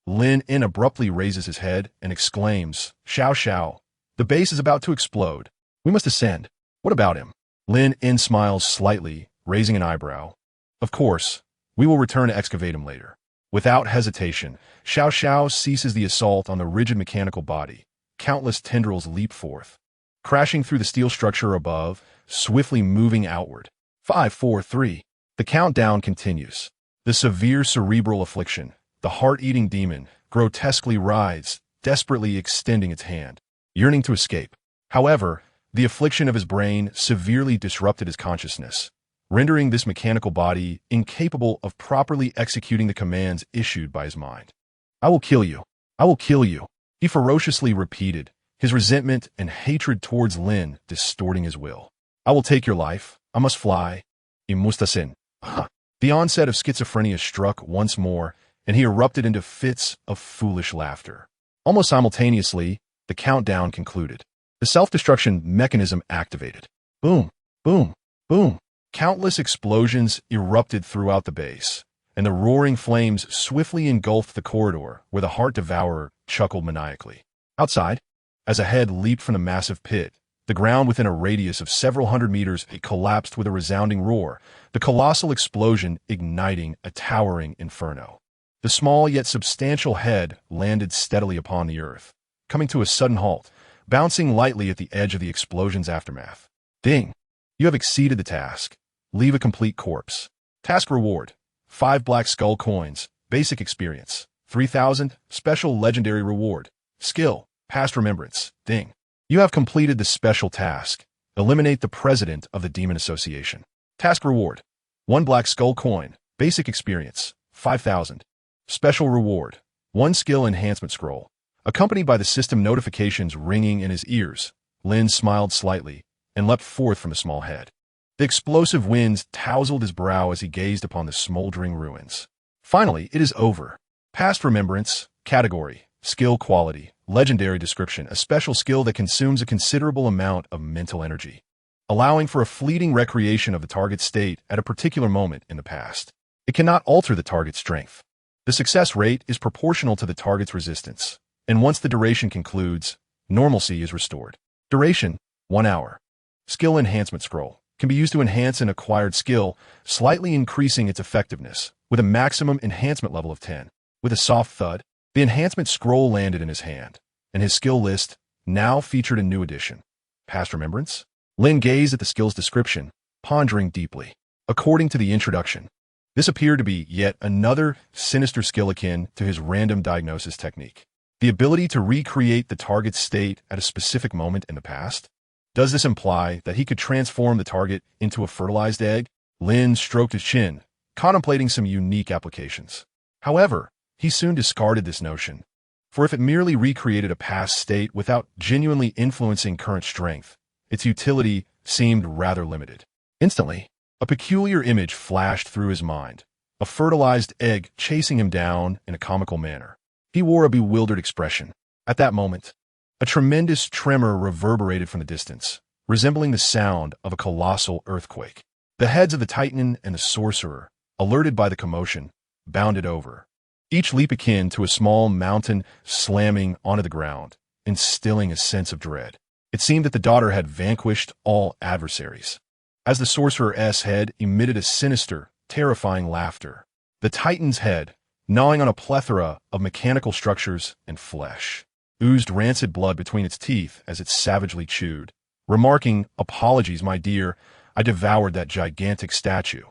Lin Yun abruptly raises his head and exclaims, Xiao Xiao, the base is about to explode. We must ascend. What about him? Lin Yun smiles slightly, raising an eyebrow. Of course, we will return to excavate him later. Without hesitation, Xiao Xiao ceases the assault on the rigid mechanical body. Countless tendrils leap forth, crashing through the steel structure above, swiftly moving outward. 5, 4, 3. The countdown continues. The severe cerebral affliction, the heart-eating demon, grotesquely writhes, desperately extending its hand, yearning to escape. However, the affliction of his brain severely disrupted his consciousness, rendering this mechanical body incapable of properly executing the commands issued by his mind. I will kill you. I will kill you, he ferociously repeated, his resentment and hatred towards Lin distorting his will. I will take your life. I must fly. Imustasin. The onset of schizophrenia struck once more, and he erupted into fits of foolish laughter. Almost simultaneously, the countdown concluded. The self-destruction mechanism activated. Boom, boom, boom. Countless explosions erupted throughout the base, and the roaring flames swiftly engulfed the corridor where the heart devourer chuckled maniacally. Outside, as a head leaped from the massive pit, the ground within a radius of several hundred meters collapsed with a resounding roar, the colossal explosion igniting a towering inferno. The small yet substantial head landed steadily upon the earth, coming to a sudden halt, bouncing lightly at the edge of the explosion's aftermath. Ding! You have exceeded the task. Leave a complete corpse. Task reward: 5 black skull coins. Basic experience: 3,000. Special legendary reward: skill, past remembrance. Ding! You have completed the special task. Eliminate the president of the Demon Association. Task reward: 1 black skull coin. Basic experience: 5,000. Special reward: 1 skill enhancement scroll. Accompanied by the system notifications ringing in his ears, Lin smiled slightly and leapt forth from the small head. The explosive winds tousled his brow as he gazed upon the smoldering ruins. Finally, it is over. Past remembrance, category, skill quality, legendary description, a special skill that consumes a considerable amount of mental energy, allowing for a fleeting recreation of the target state at a particular moment in the past. It cannot alter the target's strength. The success rate is proportional to the target's resistance, and once the duration concludes, normalcy is restored. Duration, 1 hour. Skill enhancement scroll can be used to enhance an acquired skill, slightly increasing its effectiveness, with a maximum enhancement level of 10. With a soft thud, the enhancement scroll landed in his hand, and his skill list now featured a new addition. Past remembrance? Lin gazed at the skill's description, pondering deeply. According to the introduction, this appeared to be yet another sinister skill akin to his random diagnosis technique. The ability to recreate the target's state at a specific moment in the past? Does this imply that he could transform the target into a fertilized egg? Lin stroked his chin, contemplating some unique applications. However, he soon discarded this notion, for if it merely recreated a past state without genuinely influencing current strength, its utility seemed rather limited. Instantly, a peculiar image flashed through his mind, a fertilized egg chasing him down in a comical manner. He wore a bewildered expression. At that moment, a tremendous tremor reverberated from the distance, resembling the sound of a colossal earthquake. The heads of the Titan and the sorcerer, alerted by the commotion, bounded over, each leap akin to a small mountain slamming onto the ground, instilling a sense of dread. It seemed that the daughter had vanquished all adversaries. As the sorcerer's head emitted a sinister, terrifying laughter, the Titan's head, gnawing on a plethora of mechanical structures and flesh, oozed rancid blood between its teeth as it savagely chewed, remarking, "Apologies, my dear, I devoured that gigantic statue.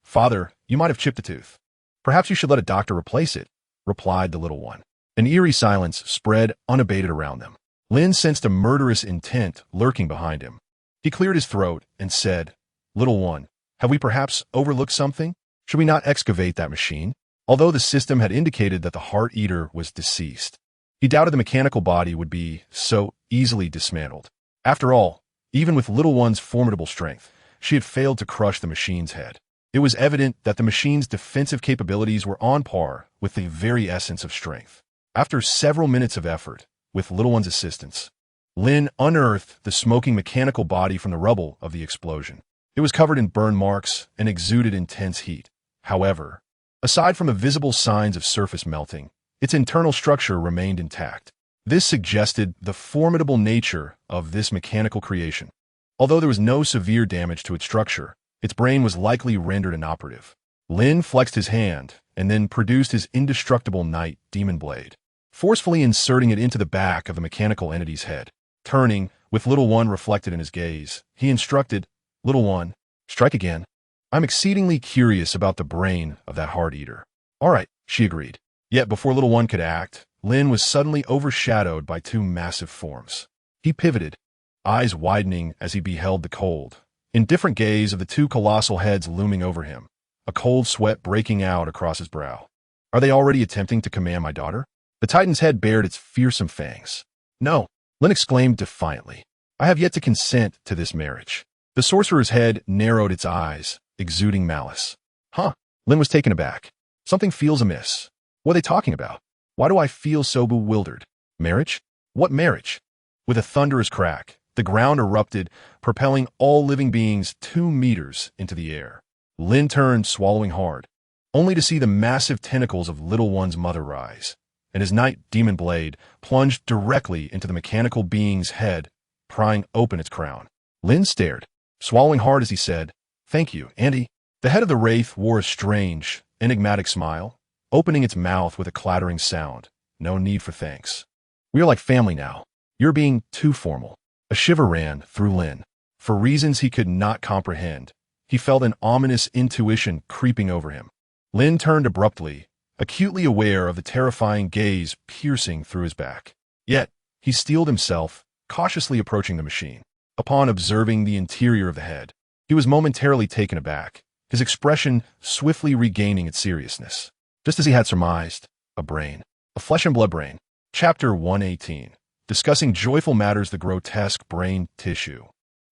Father, you might have chipped a tooth. Perhaps you should let a doctor replace it," replied the little one. An eerie silence spread unabated around them. Lin sensed a murderous intent lurking behind him. He cleared his throat and said, "Little one, have we perhaps overlooked something? Should we not excavate that machine?" Although the system had indicated that the Heart Eater was deceased, he doubted the mechanical body would be so easily dismantled. After all, even with little one's formidable strength, she had failed to crush the machine's head. It was evident that the machine's defensive capabilities were on par with the very essence of strength. After several minutes of effort, with little one's assistance, Lin unearthed the smoking mechanical body from the rubble of the explosion. It was covered in burn marks and exuded intense heat. However, aside from the visible signs of surface melting, its internal structure remained intact. This suggested the formidable nature of this mechanical creation. Although there was no severe damage to its structure, its brain was likely rendered inoperative. Lin flexed his hand and then produced his indestructible Night Demon Blade, forcefully inserting it into the back of the mechanical entity's head. Turning, with little one reflected in his gaze, he instructed, "Little one, strike again. I'm exceedingly curious about the brain of that Heart Eater." "All right," she agreed. Yet before little one could act, Lin was suddenly overshadowed by two massive forms. He pivoted, eyes widening as he beheld the cold, indifferent gaze of the two colossal heads looming over him, a cold sweat breaking out across his brow. "Are they already attempting to command my daughter?" The Titan's head bared its fearsome fangs. "No," Lin exclaimed defiantly. "I have yet to consent to this marriage." The sorcerer's head narrowed its eyes, exuding malice. "Huh?" Lin was taken aback. "Something feels amiss. What are they talking about? Why do I feel so bewildered? Marriage? What marriage?" With a thunderous crack, the ground erupted, propelling all living beings 2 meters into the air. Lin turned, swallowing hard, only to see the massive tentacles of little one's mother rise, and his Night Demon Blade plunged directly into the mechanical being's head, prying open its crown. Lin stared, swallowing hard as he said, "Thank you, Andy." The head of the Wraith wore a strange, enigmatic smile, opening its mouth with a clattering sound. "No need for thanks. We are like family now. You're being too formal." A shiver ran through Lin. For reasons he could not comprehend, he felt an ominous intuition creeping over him. Lin turned abruptly, acutely aware of the terrifying gaze piercing through his back. Yet, he steeled himself, cautiously approaching the machine. Upon observing the interior of the head, he was momentarily taken aback, his expression swiftly regaining its seriousness. Just as he had surmised, a brain. A flesh and blood brain. Chapter 118. Discussing joyful matters. The grotesque brain tissue,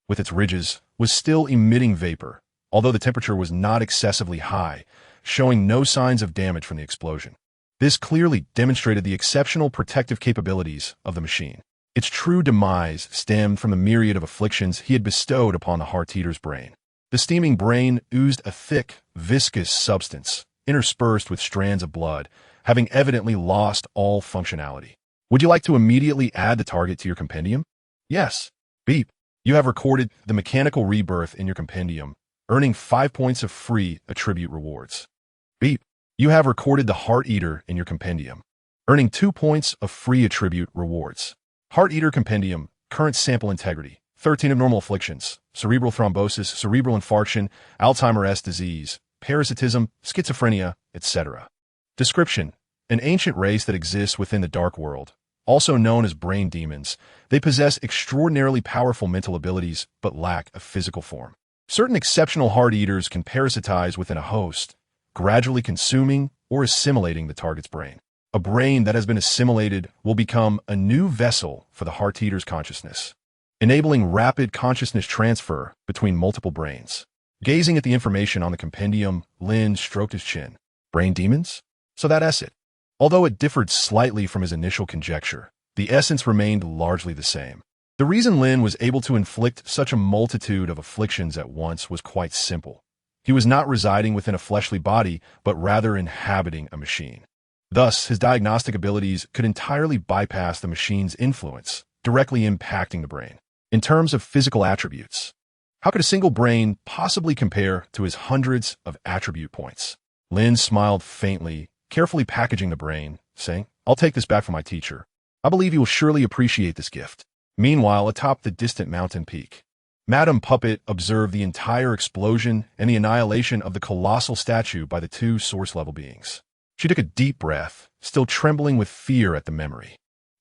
with its ridges, was still emitting vapor, although the temperature was not excessively high, showing no signs of damage from the explosion. This clearly demonstrated the exceptional protective capabilities of the machine. Its true demise stemmed from the myriad of afflictions he had bestowed upon the Heart Eater's brain. The steaming brain oozed a thick, viscous substance, interspersed with strands of blood, having evidently lost all functionality. Would you like to immediately add the target to your compendium? Yes. Beep. You have recorded the mechanical rebirth in your compendium, earning 5 points of free attribute rewards. Beep. You have recorded the Heart Eater in your compendium, earning 2 points of free attribute rewards. Heart Eater Compendium, current sample integrity, 13 abnormal afflictions, cerebral thrombosis, cerebral infarction, Alzheimer's disease, parasitism, schizophrenia, etc. Description: an ancient race that exists within the dark world, also known as brain demons. They possess extraordinarily powerful mental abilities but lack a physical form. Certain exceptional heart eaters can parasitize within a host, gradually consuming or assimilating the target's brain. A brain that has been assimilated will become a new vessel for the heart eater's consciousness, enabling rapid consciousness transfer between multiple brains. Gazing at the information on the compendium, Lin stroked his chin. Brain demons? So that's it. Although it differed slightly from his initial conjecture, the essence remained largely the same. The reason Lin was able to inflict such a multitude of afflictions at once was quite simple. He was not residing within a fleshly body, but rather inhabiting a machine. Thus, his diagnostic abilities could entirely bypass the machine's influence, directly impacting the brain. In terms of physical attributes, how could a single brain possibly compare to his hundreds of attribute points? Lin smiled faintly, carefully packaging the brain, saying, "I'll take this back from my teacher. I believe he will surely appreciate this gift." Meanwhile, atop the distant mountain peak, Madame Puppet observed the entire explosion and the annihilation of the colossal statue by the two source-level beings. She took a deep breath, still trembling with fear at the memory.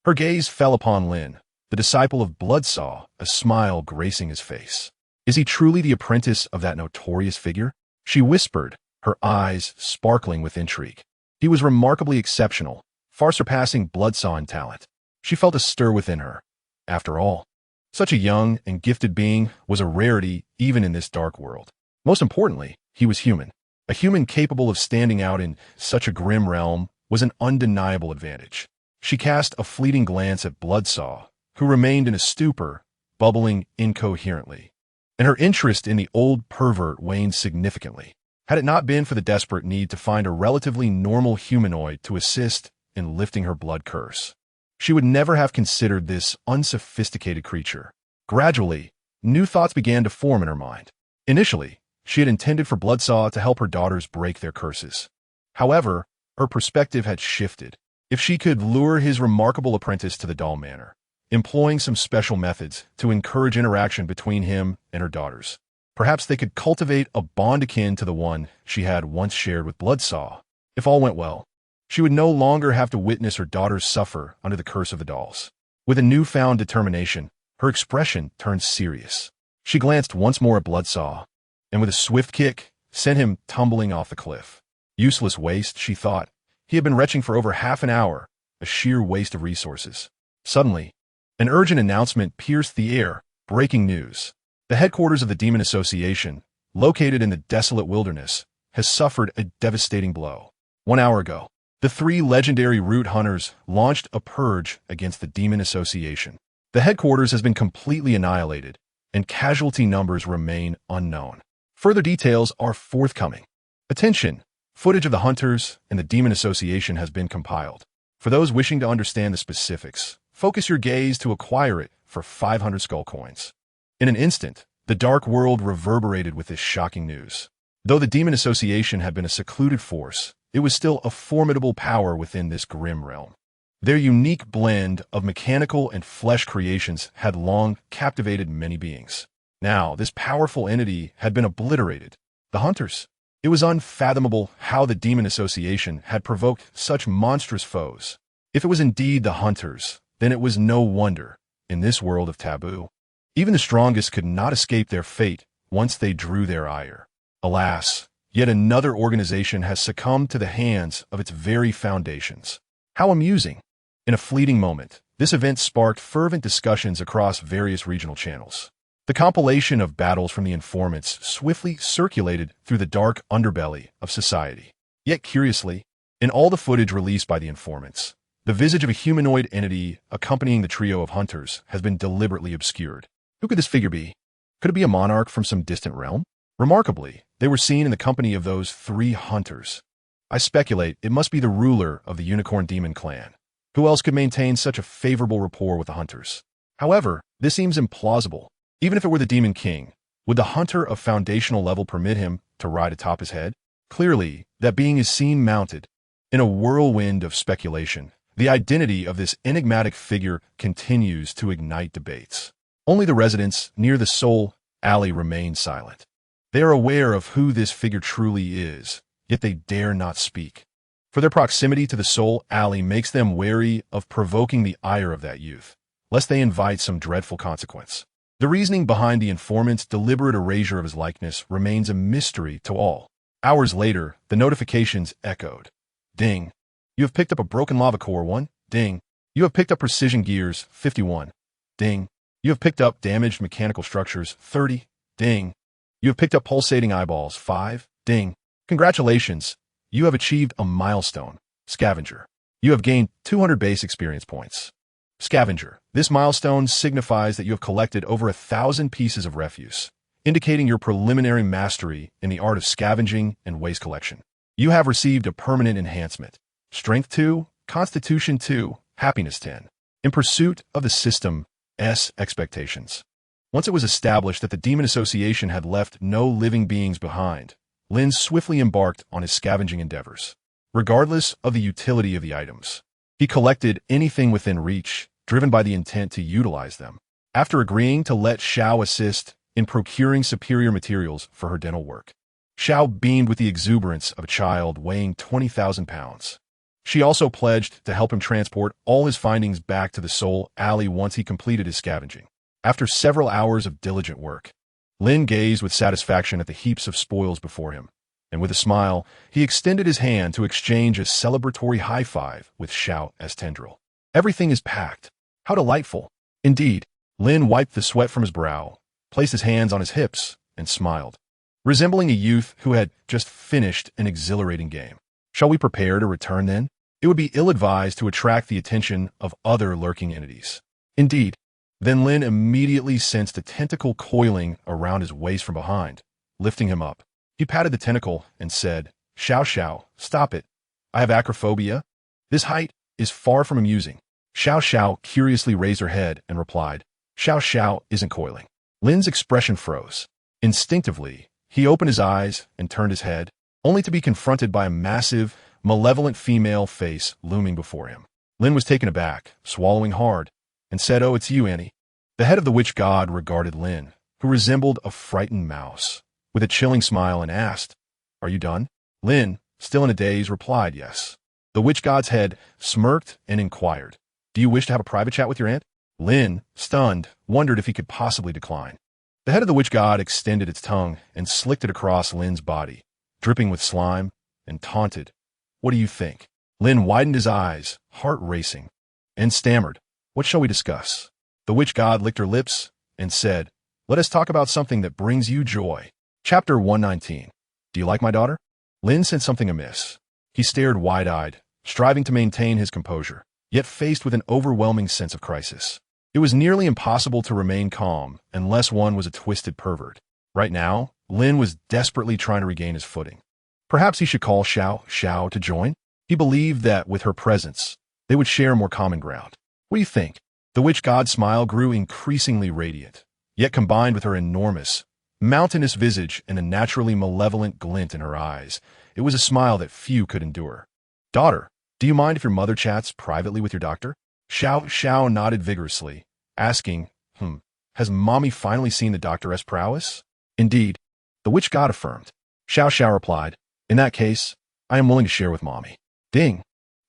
Her gaze fell upon Lin, the disciple of Bloodsaw, a smile gracing his face. Is he truly the apprentice of that notorious figure? She whispered, her eyes sparkling with intrigue. He was remarkably exceptional, far surpassing Bloodsaw in talent. She felt a stir within her. After all, such a young and gifted being was a rarity even in this dark world. Most importantly, he was human. A human capable of standing out in such a grim realm was an undeniable advantage. She cast a fleeting glance at Bloodsaw, who remained in a stupor, bubbling incoherently. And her interest in the old pervert waned significantly. Had it not been for the desperate need to find a relatively normal humanoid to assist in lifting her blood curse, she would never have considered this unsophisticated creature. Gradually, new thoughts began to form in her mind. Initially, she had intended for Bloodsaw to help her daughters break their curses. However, her perspective had shifted. If she could lure his remarkable apprentice to the doll manor, employing some special methods to encourage interaction between him and her daughters, perhaps they could cultivate a bond akin to the one she had once shared with Bloodsaw. If all went well, she would no longer have to witness her daughters suffer under the curse of the dolls. With a newfound determination, her expression turned serious. She glanced once more at Bloodsaw, and with a swift kick, sent him tumbling off the cliff. Useless waste, she thought. He had been retching for over half an hour, a sheer waste of resources. Suddenly, an urgent announcement pierced the air. Breaking news. The headquarters of the Demon Association, located in the desolate wilderness, has suffered a devastating blow. 1 hour ago, the 3 legendary root hunters launched a purge against the Demon Association. The headquarters has been completely annihilated, and casualty numbers remain unknown. Further details are forthcoming. Attention! Footage of the hunters and the Demon Association has been compiled. For those wishing to understand the specifics, focus your gaze to acquire it for 500 skull coins. In an instant, the dark world reverberated with this shocking news. Though the Demon Association had been a secluded force, it was still a formidable power within this grim realm. Their unique blend of mechanical and flesh creations had long captivated many beings. Now, this powerful entity had been obliterated. The hunters. It was unfathomable how the Demon Association had provoked such monstrous foes. If it was indeed the hunters, then it was no wonder, in this world of taboo, even the strongest could not escape their fate once they drew their ire. Alas, yet another organization has succumbed to the hands of its very foundations. How amusing! In a fleeting moment, this event sparked fervent discussions across various regional channels. The compilation of battles from the informants swiftly circulated through the dark underbelly of society. Yet curiously, in all the footage released by the informants, the visage of a humanoid entity accompanying the trio of hunters has been deliberately obscured. Who could this figure be? Could it be a monarch from some distant realm? Remarkably, they were seen in the company of those 3 hunters. I speculate it must be the ruler of the Unicorn Demon clan. Who else could maintain such a favorable rapport with the hunters? However, this seems implausible. Even if it were the Demon King, would the hunter of foundational level permit him to ride atop his head? Clearly, that being is seen mounted. In a whirlwind of speculation, the identity of this enigmatic figure continues to ignite debates. Only the residents near the Soul Alley remain silent. They are aware of who this figure truly is, yet they dare not speak. For their proximity to the Soul Alley makes them wary of provoking the ire of that youth, lest they invite some dreadful consequence. The reasoning behind the informant's deliberate erasure of his likeness remains a mystery to all. Hours later, the notifications echoed. Ding. You have picked up a broken lava core 1. Ding. You have picked up precision gears 51. Ding. You have picked up damaged mechanical structures 30. Ding. You have picked up pulsating eyeballs 5. Ding. Congratulations. You have achieved a milestone. Scavenger. You have gained 200 base experience points. Scavenger. This milestone signifies that you have collected over 1,000 pieces of refuse, indicating your preliminary mastery in the art of scavenging and waste collection. You have received a permanent enhancement. Strength 2, Constitution 2, Happiness 10. In pursuit of the system's expectations. Once it was established that the Demon Association had left no living beings behind, Lin swiftly embarked on his scavenging endeavors. Regardless of the utility of the items, he collected anything within reach, driven by the intent to utilize them. After agreeing to let Xiao assist in procuring superior materials for her dental work, Xiao beamed with the exuberance of a child weighing 20,000 pounds. She also pledged to help him transport all his findings back to the Soul Alley once he completed his scavenging. After several hours of diligent work, Lin gazed with satisfaction at the heaps of spoils before him, and with a smile, he extended his hand to exchange a celebratory high-five with Xiao as tendril. Everything is packed. How delightful. Indeed, Lin wiped the sweat from his brow, placed his hands on his hips, and smiled, resembling a youth who had just finished an exhilarating game. Shall we prepare to return then? It would be ill-advised to attract the attention of other lurking entities. Indeed. Then Lin immediately sensed a tentacle coiling around his waist from behind, lifting him up. He patted the tentacle and said, Xiao, stop it. I have acrophobia. This height is far from amusing. Xiao curiously raised her head and replied, Xiao isn't coiling. Lin's expression froze. Instinctively, he opened his eyes and turned his head, only to be confronted by a massive, malevolent female face looming before him. Lin was taken aback, swallowing hard, and said, Oh, it's you, Annie. The head of the witch god regarded Lin, who resembled a frightened mouse, with a chilling smile and asked, Are you done? Lin, still in a daze, replied, Yes. The witch god's head smirked and inquired, Do you wish to have a private chat with your aunt? Lin, stunned, wondered if he could possibly decline. The head of the witch god extended its tongue and slicked it across Lin's body, dripping with slime, and taunted, What do you think? Lin widened his eyes, heart racing, and stammered, What shall we discuss? The witch god licked her lips and said, Let us talk about something that brings you joy. Chapter 119. Do you like my daughter? Lin sensed something amiss. He stared wide-eyed, striving to maintain his composure, yet faced with an overwhelming sense of crisis. It was nearly impossible to remain calm unless one was a twisted pervert. Right now, Lin was desperately trying to regain his footing. Perhaps he should call Xiao to join? He believed that with her presence, they would share more common ground. What do you think? The witch god's smile grew increasingly radiant, yet combined with her enormous, mountainous visage and a naturally malevolent glint in her eyes, it was a smile that few could endure. Daughter, do you mind if your mother chats privately with your doctor? Xiao nodded vigorously, asking, Has mommy finally seen the doctor's prowess? Indeed, the witch god affirmed. Xiao replied, In that case, I am willing to share with mommy. Ding.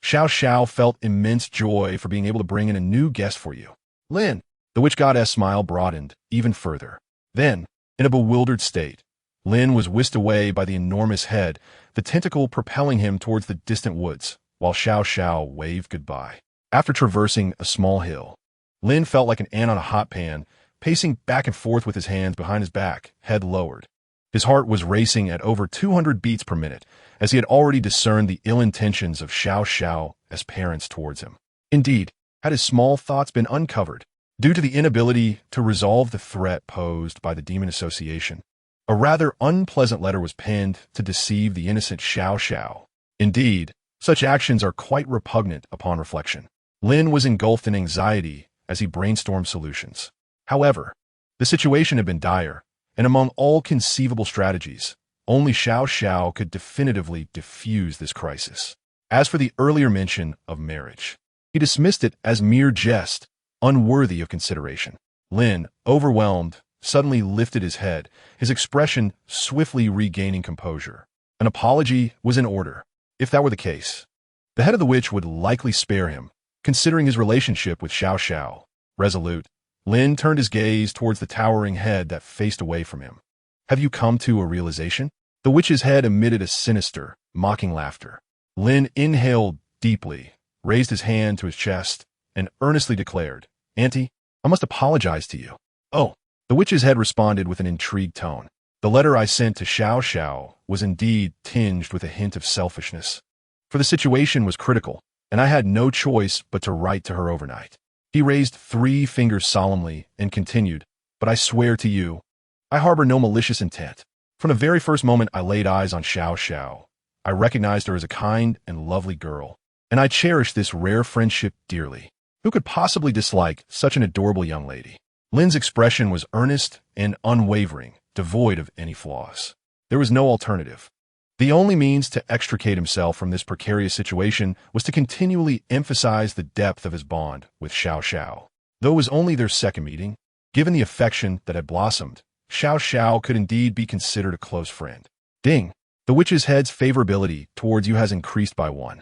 Xiao felt immense joy for being able to bring in a new guest for you. Lin, the witch goddess smile broadened even further. Then, in a bewildered state, Lin was whisked away by the enormous head, the tentacle propelling him towards the distant woods, while Xiao waved goodbye. After traversing a small hill, Lin felt like an ant on a hot pan, pacing back and forth with his hands behind his back, head lowered. His heart was racing at over 200 beats per minute, as he had already discerned the ill intentions of Xiao as parents towards him. Indeed, had his small thoughts been uncovered, due to the inability to resolve the threat posed by the Demon Association, A rather unpleasant letter was penned to deceive the innocent Xiao Xiao. Indeed, such actions are quite repugnant upon reflection. Lin was engulfed in anxiety as he brainstormed solutions. However, the situation had been dire, and among all conceivable strategies, only Xiao Xiao could definitively defuse this crisis. As for the earlier mention of marriage, he dismissed it as mere jest, unworthy of consideration. Lin, overwhelmed, suddenly lifted his head, his expression swiftly regaining composure. An apology was in order. If that were the case, the head of the witch would likely spare him, considering his relationship with Xiao Xiao. Resolute, Lin turned his gaze towards the towering head that faced away from him. Have you come to a realization? The witch's head emitted a sinister, mocking laughter. Lin inhaled deeply, raised his hand to his chest, and earnestly declared, Auntie, I must apologize to you. Oh, the witch's head responded with an intrigued tone. The letter I sent to Xiao Xiao was indeed tinged with a hint of selfishness. For the situation was critical, and I had no choice but to write to her overnight. He raised 3 fingers solemnly and continued, but I swear to you, I harbor no malicious intent. From the very first moment I laid eyes on Xiao Xiao, I recognized her as a kind and lovely girl, and I cherished this rare friendship dearly. Who could possibly dislike such an adorable young lady? Lin's expression was earnest and unwavering, devoid of any flaws. There was no alternative. The only means to extricate himself from this precarious situation was to continually emphasize the depth of his bond with Xiao Xiao. Though it was only their second meeting, given the affection that had blossomed, Xiao Xiao could indeed be considered a close friend. Ding! The witch's head's favorability towards you has increased by 1.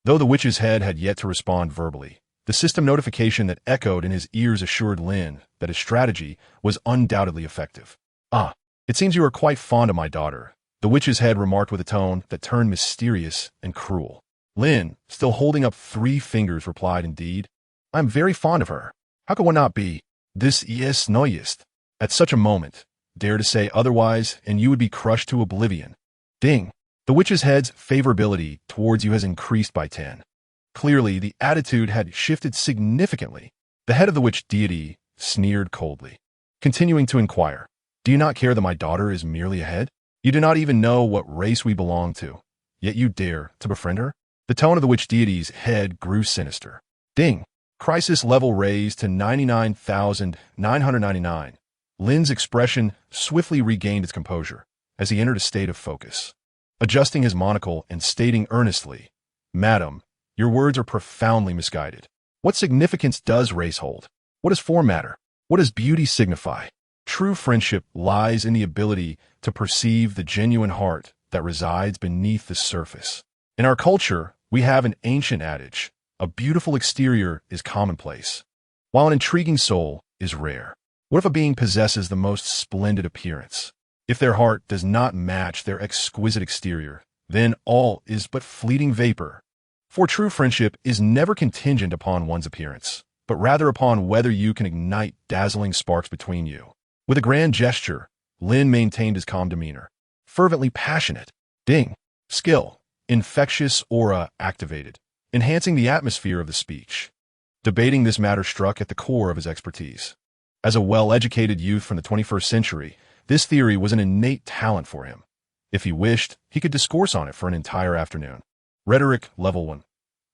Though the witch's head had yet to respond verbally, the system notification that echoed in his ears assured Lin that his strategy was undoubtedly effective. Ah, it seems you are quite fond of my daughter, the witch's head remarked with a tone that turned mysterious and cruel. Lin, still holding up 3 fingers, replied, Indeed, I am very fond of her. How could one not be? This is noyest. At such a moment, dare to say otherwise, and you would be crushed to oblivion. Ding! The witch's head's favorability towards you has increased by 10. Clearly, the attitude had shifted significantly. The head of the witch deity sneered coldly, continuing to inquire, Do you not care that my daughter is merely a head? You do not even know what race we belong to, yet you dare to befriend her? The tone of the witch deity's head grew sinister. Ding! Crisis level raised to 99,999. Lin's expression swiftly regained its composure as he entered a state of focus. Adjusting his monocle and stating earnestly, Madam, your words are profoundly misguided. What significance does race hold? What does form matter? What does beauty signify? True friendship lies in the ability to perceive the genuine heart that resides beneath the surface. In our culture, we have an ancient adage, a beautiful exterior is commonplace, while an intriguing soul is rare. What if a being possesses the most splendid appearance? If their heart does not match their exquisite exterior, then all is but fleeting vapor. For true friendship is never contingent upon one's appearance, but rather upon whether you can ignite dazzling sparks between you. With a grand gesture, Lin maintained his calm demeanor, fervently passionate. Ding! Skill, infectious aura activated, enhancing the atmosphere of the speech. Debating this matter struck at the core of his expertise. As a well-educated youth from the 21st century, this theory was an innate talent for him. If he wished, he could discourse on it for an entire afternoon. Rhetoric level 1.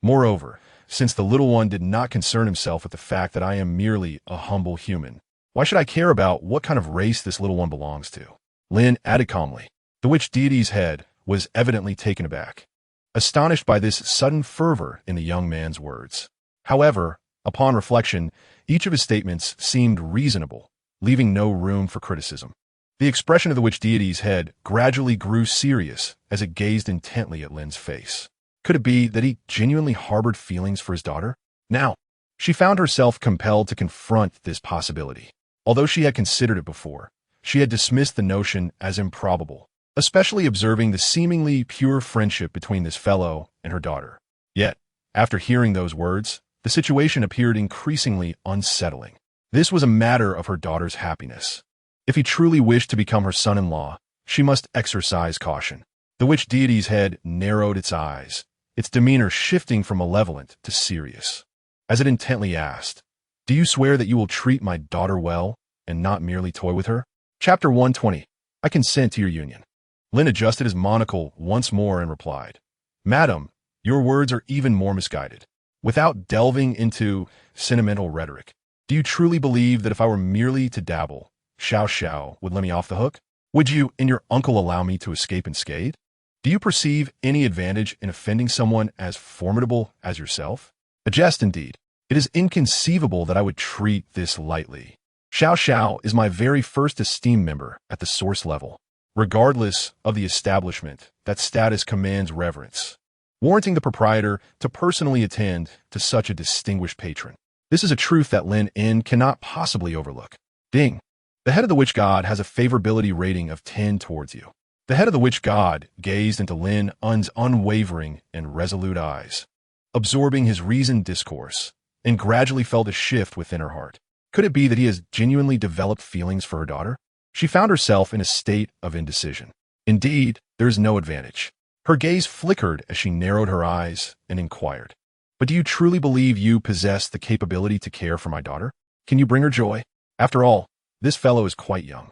Moreover, since the little one did not concern himself with the fact that I am merely a humble human, why should I care about what kind of race this little one belongs to? Lin added calmly. The witch deity's head was evidently taken aback, astonished by this sudden fervor in the young man's words. However, upon reflection, each of his statements seemed reasonable, leaving no room for criticism. The expression of the witch deity's head gradually grew serious as it gazed intently at Lin's face. Could it be that he genuinely harbored feelings for his daughter? Now, she found herself compelled to confront this possibility. Although she had considered it before, she had dismissed the notion as improbable, especially observing the seemingly pure friendship between this fellow and her daughter. Yet, after hearing those words, the situation appeared increasingly unsettling. This was a matter of her daughter's happiness. If he truly wished to become her son-in-law, she must exercise caution. The witch deity's head narrowed its eyes, its demeanor shifting from malevolent to serious, as it intently asked, Do you swear that you will treat my daughter well and not merely toy with her? Chapter 120. I consent to your union. Lin adjusted his monocle once more and replied, Madam, your words are even more misguided. Without delving into sentimental rhetoric, do you truly believe that if I were merely to dabble, Xiao Xiao would let me off the hook? Would you and your uncle allow me to escape unscathed? Do you perceive any advantage in offending someone as formidable as yourself? A jest indeed. It is inconceivable that I would treat this lightly. Xiao Xiao is my very first esteemed member at the source level. Regardless of the establishment, that status commands reverence, warranting the proprietor to personally attend to such a distinguished patron. This is a truth that Lin Yun cannot possibly overlook. Ding. The head of the witch god has a favorability rating of 10 towards you. The head of the witch god gazed into Lin Yun's unwavering and resolute eyes, absorbing his reasoned discourse, and gradually felt a shift within her heart. Could it be that he has genuinely developed feelings for her daughter? She found herself in a state of indecision. Indeed, there is no advantage. Her gaze flickered as she narrowed her eyes and inquired, But do you truly believe you possess the capability to care for my daughter? Can you bring her joy? After all, this fellow is quite young.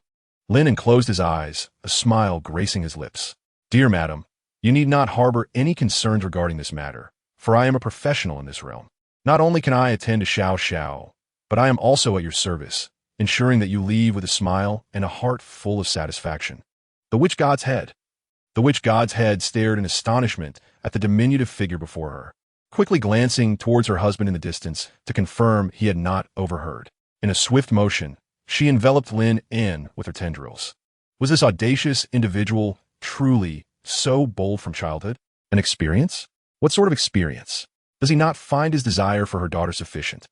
Lin Yun closed his eyes, a smile gracing his lips. Dear madam, you need not harbor any concerns regarding this matter, for I am a professional in this realm. Not only can I attend to Xiao Xiao, but I am also at your service, ensuring that you leave with a smile and a heart full of satisfaction. The witch god's head. The witch god's head stared in astonishment at the diminutive figure before her, quickly glancing towards her husband in the distance to confirm he had not overheard. In a swift motion, she enveloped Lin Yun with her tendrils. Was this audacious individual truly so bold from childhood? An experience? What sort of experience? Does he not find his desire for her daughter sufficient?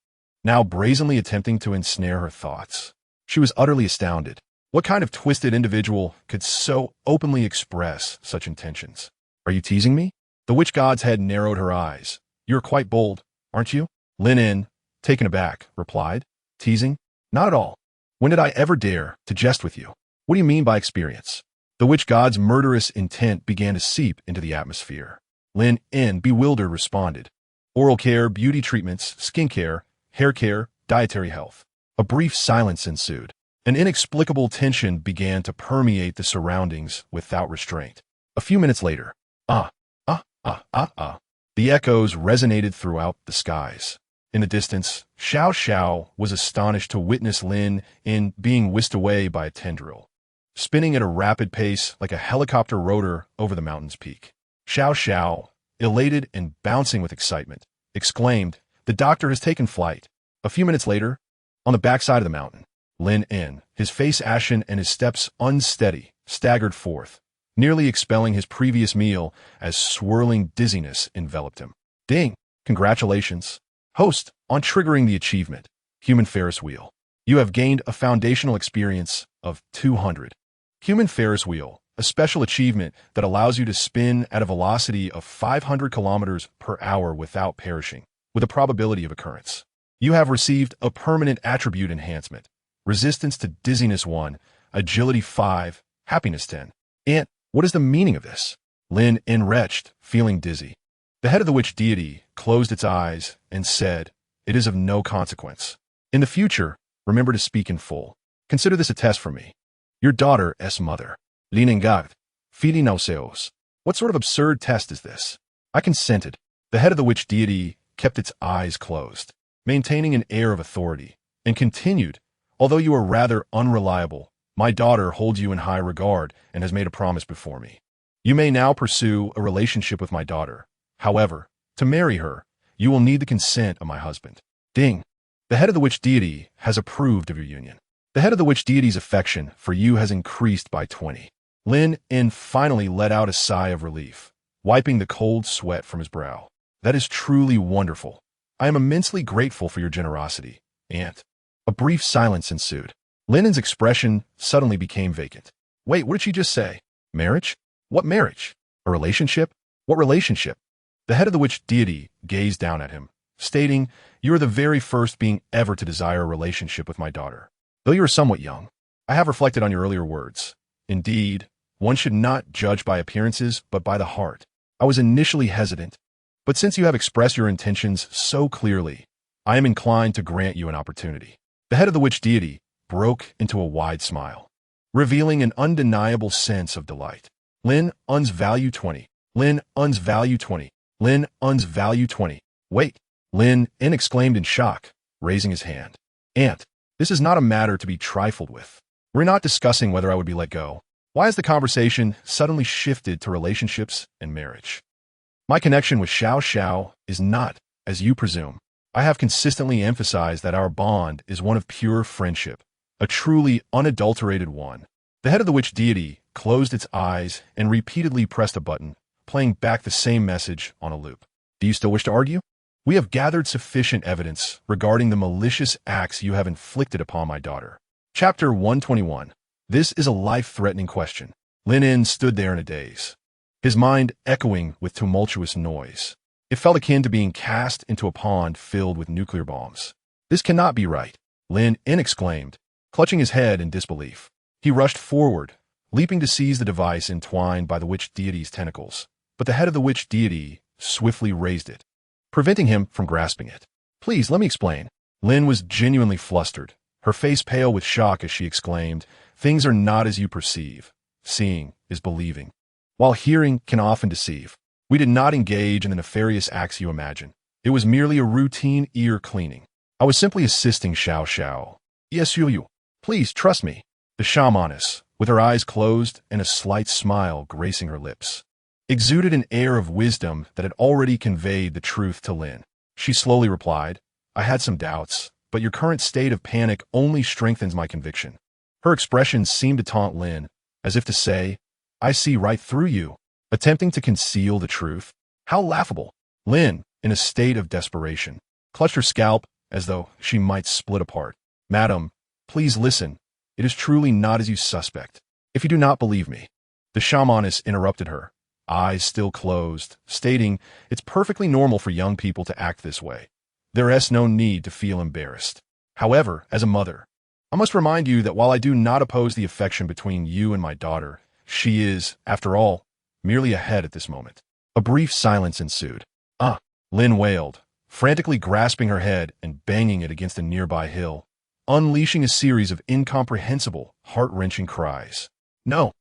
Now brazenly attempting to ensnare her thoughts. She was utterly astounded. What kind of twisted individual could so openly express such intentions? Are you teasing me? The witch god's head narrowed her eyes. You're quite bold, aren't you? Lin Yun, taken aback, replied. Teasing? Not at all. When did I ever dare to jest with you? What do you mean by experience? The witch god's murderous intent began to seep into the atmosphere. Lin Yun, bewildered, responded. Oral care, beauty treatments, skin care, hair care, dietary health. A brief silence ensued. An inexplicable tension began to permeate the surroundings without restraint. A few minutes later, the echoes resonated throughout the skies. In the distance, Xiao Xiao was astonished to witness Lin Yun being whisked away by a tendril, spinning at a rapid pace like a helicopter rotor over the mountain's peak. Xiao Xiao, elated and bouncing with excitement, exclaimed, The doctor has taken flight. A few minutes later, on the backside of the mountain, Lin Yun, his face ashen and his steps unsteady, staggered forth, nearly expelling his previous meal as swirling dizziness enveloped him. Ding! Congratulations, host, on triggering the achievement, Human Ferris Wheel. You have gained a foundational experience of 200. Human Ferris Wheel, a special achievement that allows you to spin at a velocity of 500 kilometers per hour without perishing, with a probability of occurrence. You have received a permanent attribute enhancement. Resistance to dizziness 1, agility 5, happiness 10. And what is the meaning of this? Lin Yun retched, feeling dizzy. The head of the witch deity closed its eyes and said, It is of no consequence. In the future, remember to speak in full. Consider this a test for me. Your daughter's mother. Lin Yun, fili nauseos. What sort of absurd test is this? I consented. The head of the witch deity kept its eyes closed, maintaining an air of authority, and continued, Although you are rather unreliable, my daughter holds you in high regard and has made a promise before me. You may now pursue a relationship with my daughter. However, to marry her, you will need the consent of my husband. Ding! The head of the witch deity has approved of your union. The head of the witch deity's affection for you has increased by 20. Lin Yun finally let out a sigh of relief, wiping the cold sweat from his brow. That is truly wonderful. I am immensely grateful for your generosity, Aunt. A brief silence ensued. Lin Yun's expression suddenly became vacant. Wait, what did she just say? Marriage? What marriage? A relationship? What relationship? The head of the witch deity gazed down at him, stating, You are the very first being ever to desire a relationship with my daughter. Though you are somewhat young, I have reflected on your earlier words. Indeed, one should not judge by appearances, but by the heart. I was initially hesitant, but since you have expressed your intentions so clearly, I am inclined to grant you an opportunity. The head of the witch deity broke into a wide smile. revealing an undeniable sense of delight. Lin Yun's value 20. Lin Yun's value 20. Lin Yun's value 20. Wait. Lin Yun exclaimed in shock, raising his hand. Aunt, this is not a matter to be trifled with. We're not discussing whether I would be let go. Why has the conversation suddenly shifted to relationships and marriage? My connection with Xiao Xiao is not, as you presume. I have consistently emphasized that our bond is one of pure friendship, a truly unadulterated one. The head of the witch deity closed its eyes and repeatedly pressed a button, playing back the same message on a loop. Do you still wish to argue? We have gathered sufficient evidence regarding the malicious acts you have inflicted upon my daughter. Chapter 121. This is a life-threatening question. Lin Yun stood there in a daze, his mind echoing with tumultuous noise. It felt akin to being cast into a pond filled with nuclear bombs. This cannot be right, Lin Yun exclaimed, clutching his head in disbelief. He rushed forward, leaping to seize the device entwined by the witch deity's tentacles, but the head of the witch deity swiftly raised it, preventing him from grasping it. Please, let me explain. Lin was genuinely flustered, her face pale with shock as she exclaimed, things are not as you perceive. Seeing is believing, while hearing can often deceive. We did not engage in the nefarious acts you imagine. It was merely a routine ear cleaning. I was simply assisting Xiao Xiao. Yes, you. Please, trust me. The shamaness, with her eyes closed and a slight smile gracing her lips, exuded an air of wisdom that had already conveyed the truth to Lin. She slowly replied, I had some doubts, but your current state of panic only strengthens my conviction. Her expression seemed to taunt Lin, as if to say, I see right through you, attempting to conceal the truth. How laughable. Lin, in a state of desperation, clutched her scalp as though she might split apart. Madam, please listen. It is truly not as you suspect. If you do not believe me. The shamaness interrupted her, eyes still closed, stating, it's perfectly normal for young people to act this way. There is no need to feel embarrassed. However, as a mother, I must remind you that while I do not oppose the affection between you and my daughter, she is, after all, merely a head at this moment. A brief silence ensued. Lin wailed, frantically grasping her head and banging it against a nearby hill, unleashing a series of incomprehensible, heart-wrenching cries. No,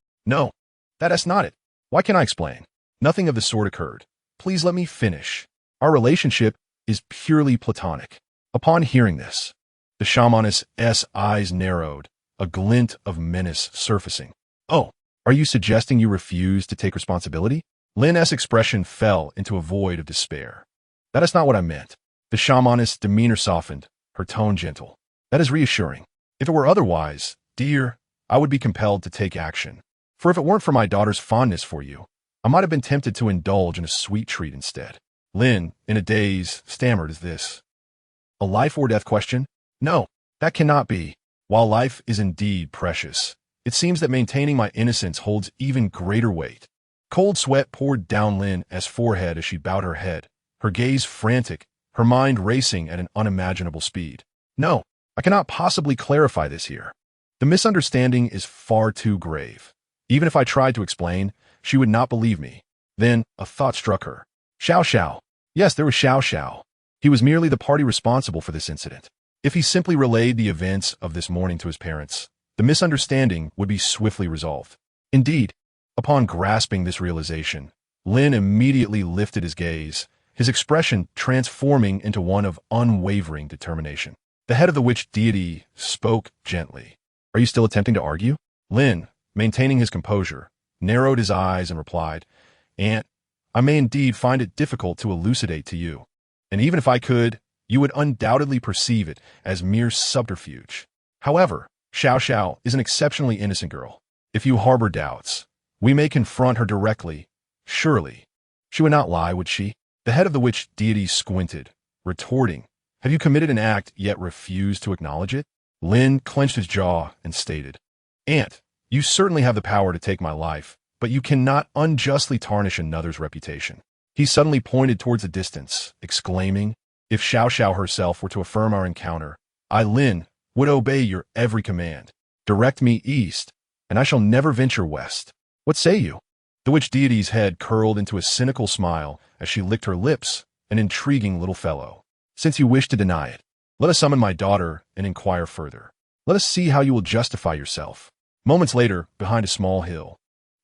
that's not it. Why can't I explain? Nothing of the sort occurred. Please let me finish. Our relationship is purely platonic. Upon hearing this, the shamaness's eyes narrowed, a glint of menace surfacing. Oh, are you suggesting you refuse to take responsibility? Lin's expression fell into a void of despair. That is not what I meant. The shamaness' demeanor softened, her tone gentle. That is reassuring. If it were otherwise, dear, I would be compelled to take action. For if it weren't for my daughter's fondness for you, I might have been tempted to indulge in a sweet treat instead. Lin, in a daze, stammered, is this a life or death question? No, that cannot be. While life is indeed precious, it seems that maintaining my innocence holds even greater weight. Cold sweat poured down Lin's forehead as she bowed her head, her gaze frantic, her mind racing at an unimaginable speed. No, I cannot possibly clarify this here. The misunderstanding is far too grave. Even if I tried to explain, she would not believe me. Then a thought struck her. Xiao Xiao. Yes, there was Xiao Xiao. He was merely the party responsible for this incident. If he simply relayed the events of this morning to his parents, the misunderstanding would be swiftly resolved. Indeed, upon grasping this realization, Lin immediately lifted his gaze, his expression transforming into one of unwavering determination. The head of the witch deity spoke gently. Are you still attempting to argue? Lin, maintaining his composure, narrowed his eyes and replied, Aunt, I may indeed find it difficult to elucidate to you. And even if I could, you would undoubtedly perceive it as mere subterfuge. However, Xiao Xiao is an exceptionally innocent girl. If you harbor doubts, we may confront her directly. Surely, she would not lie, would she? The head of the witch deity squinted, retorting, Have you committed an act yet refused to acknowledge it? Lin clenched his jaw and stated, Aunt, you certainly have the power to take my life, but you cannot unjustly tarnish another's reputation. He suddenly pointed towards the distance, exclaiming, If Xiao Xiao herself were to affirm our encounter, I, Lin, would obey your every command. Direct me east, and I shall never venture west. What say you? The witch deity's head curled into a cynical smile as she licked her lips, an intriguing little fellow. Since you wish to deny it, let us summon my daughter and inquire further. Let us see how you will justify yourself. Moments later, behind a small hill,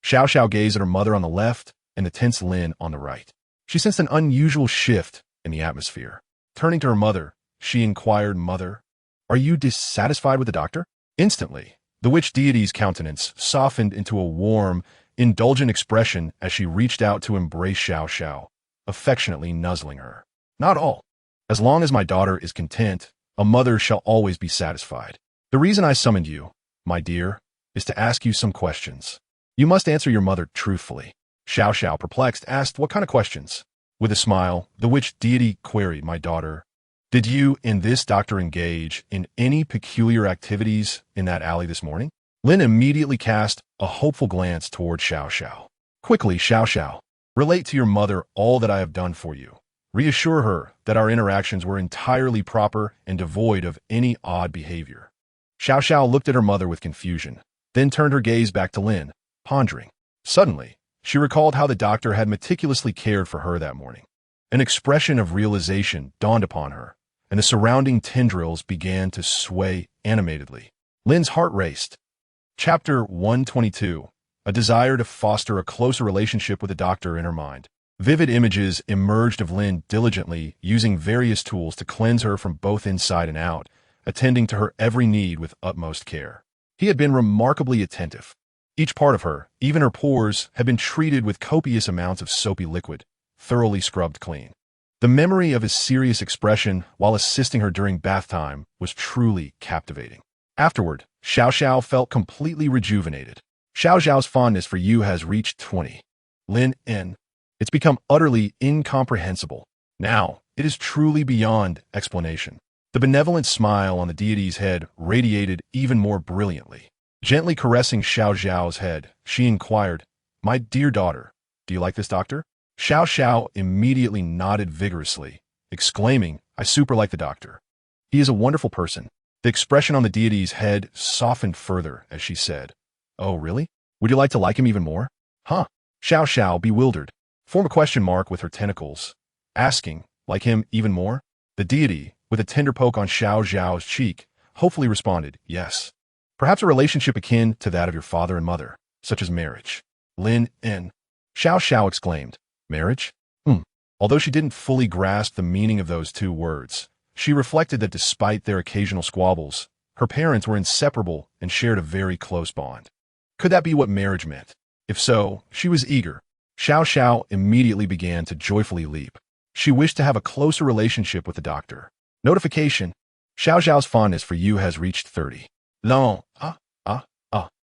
Xiao Xiao gazed at her mother on the left and the tense Lin on the right. She sensed an unusual shift in the atmosphere. Turning to her mother, she inquired, "Mother, are you dissatisfied with the doctor?" Instantly, the witch deity's countenance softened into a warm, indulgent expression as she reached out to embrace Xiao Xiao, affectionately nuzzling her. "Not all. As long as my daughter is content, a mother shall always be satisfied. The reason I summoned you, my dear, is to ask you some questions. You must answer your mother truthfully." Xiao Xiao, perplexed, asked, "What kind of questions?" With a smile, the witch deity queried, "My daughter, did you and this doctor engage in any peculiar activities in that alley this morning?" Lin immediately cast a hopeful glance toward Xiao Xiao. "Quickly, Xiao Xiao, relate to your mother all that I have done for you. Reassure her that our interactions were entirely proper and devoid of any odd behavior." Xiao Xiao looked at her mother with confusion, then turned her gaze back to Lin, pondering. Suddenly, she recalled how the doctor had meticulously cared for her that morning. An expression of realization dawned upon her, and the surrounding tendrils began to sway animatedly. Lin's heart raced. Chapter 122. A desire to foster a closer relationship with the doctor in her mind. Vivid images emerged of Lin diligently using various tools to cleanse her from both inside and out, attending to her every need with utmost care. He had been remarkably attentive. Each part of her, even her pores, had been treated with copious amounts of soapy liquid, thoroughly scrubbed clean. The memory of his serious expression while assisting her during bath time was truly captivating. Afterward, Xiao Xiao felt completely rejuvenated. Xiao Xiao's fondness for you has reached 20. Lin Yun. It's become utterly incomprehensible. Now, it is truly beyond explanation. The benevolent smile on the deity's head radiated even more brilliantly. Gently caressing Xiao Xiao's head, she inquired, "My dear daughter, do you like this doctor?" Xiao Xiao immediately nodded vigorously, exclaiming, "I super like the doctor. He is a wonderful person." The expression on the deity's head softened further as she said, "Oh, really? Would you like to like him even more?" "Huh?" Xiao Xiao, bewildered, formed a question mark with her tentacles, asking, "Like him even more?" The deity, with a tender poke on Xiao Xiao's cheek, hopefully responded, "Yes. Perhaps a relationship akin to that of your father and mother, such as marriage." Lin Yun. Xiao Xiao exclaimed, "Marriage?" Although she didn't fully grasp the meaning of those two words, she reflected that despite their occasional squabbles, her parents were inseparable and shared a very close bond. Could that be what marriage meant? If so, she was eager. Xiao Xiao immediately began to joyfully leap. She wished to have a closer relationship with the doctor. Notification: Xiao Xiao's fondness for you has reached 30. Long,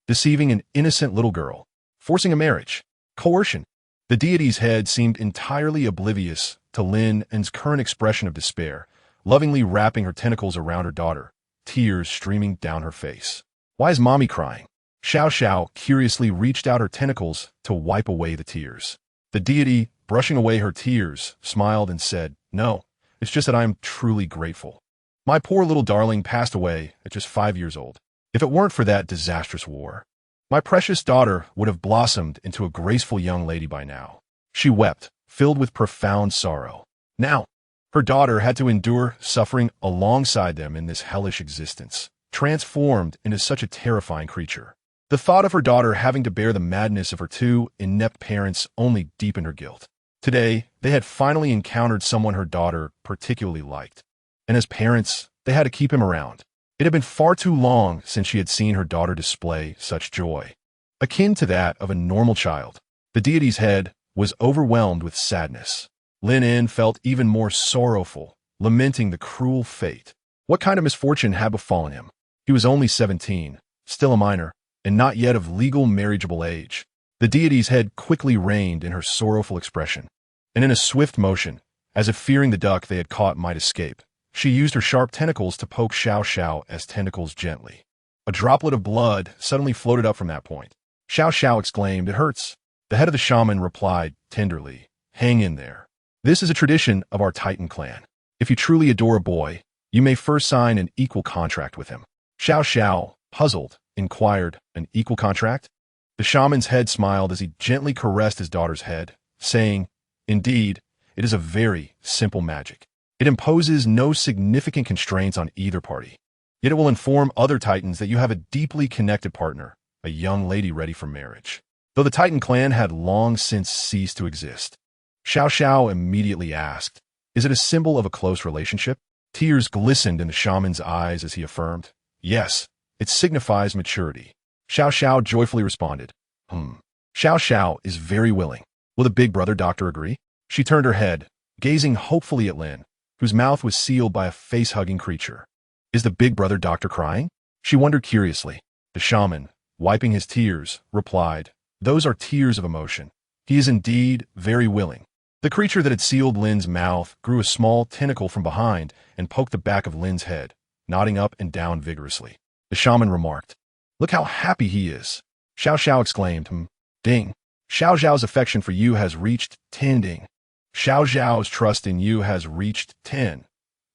deceiving an innocent little girl. Forcing a marriage. Coercion. The deity's head seemed entirely oblivious to Lin Yun's current expression of despair, lovingly wrapping her tentacles around her daughter, tears streaming down her face. "Why is mommy crying?" Xiao Xiao curiously reached out her tentacles to wipe away the tears. The deity, brushing away her tears, smiled and said, "No, it's just that I am truly grateful. My poor little darling passed away at just 5 years old. If it weren't for that disastrous war, my precious daughter would have blossomed into a graceful young lady by now." She wept, filled with profound sorrow. Now, her daughter had to endure suffering alongside them in this hellish existence, transformed into such a terrifying creature. The thought of her daughter having to bear the madness of her two inept parents only deepened her guilt. Today, they had finally encountered someone her daughter particularly liked, and as parents, they had to keep him around. It had been far too long since she had seen her daughter display such joy, akin to that of a normal child. The deity's head was overwhelmed with sadness. Lin Yun felt even more sorrowful, lamenting the cruel fate. What kind of misfortune had befallen him? He was only 17, still a minor, and not yet of legal marriageable age. The deity's head quickly reined in her sorrowful expression, and in a swift motion, as if fearing the duck they had caught might escape, she used her sharp tentacles to poke Xiao Xiao as tentacles gently. A droplet of blood suddenly floated up from that point. Xiao Xiao exclaimed, "It hurts." The head of the shaman replied tenderly, "Hang in there. This is a tradition of our Titan clan. If you truly adore a boy, you may first sign an equal contract with him." Xiao Xiao, puzzled, inquired, "An equal contract?" The shaman's head smiled as he gently caressed his daughter's head, saying, "Indeed, it is a very simple magic. It imposes no significant constraints on either party. Yet it will inform other Titans that you have a deeply connected partner, a young lady ready for marriage. Though the Titan clan had long since ceased to exist. Xiao Xiao immediately asked, "Is it a symbol of a close relationship?" Tears glistened in the shaman's eyes as he affirmed, "Yes, it signifies maturity." Xiao Xiao joyfully responded, Xiao Xiao is very willing. Will the big brother doctor agree?" She turned her head, gazing hopefully at Lin, whose mouth was sealed by a face-hugging creature. "Is the big brother doctor crying?" She wondered curiously. The shaman, wiping his tears, replied, "Those are tears of emotion. He is indeed very willing." The creature that had sealed Lin's mouth grew a small tentacle from behind and poked the back of Lin's head, nodding up and down vigorously. The shaman remarked, "Look how happy he is." Xiao Xiao exclaimed, "Ding. Xiao Xiao's affection for you has reached 10 ding. Xiao Xiao's trust in you has reached 10.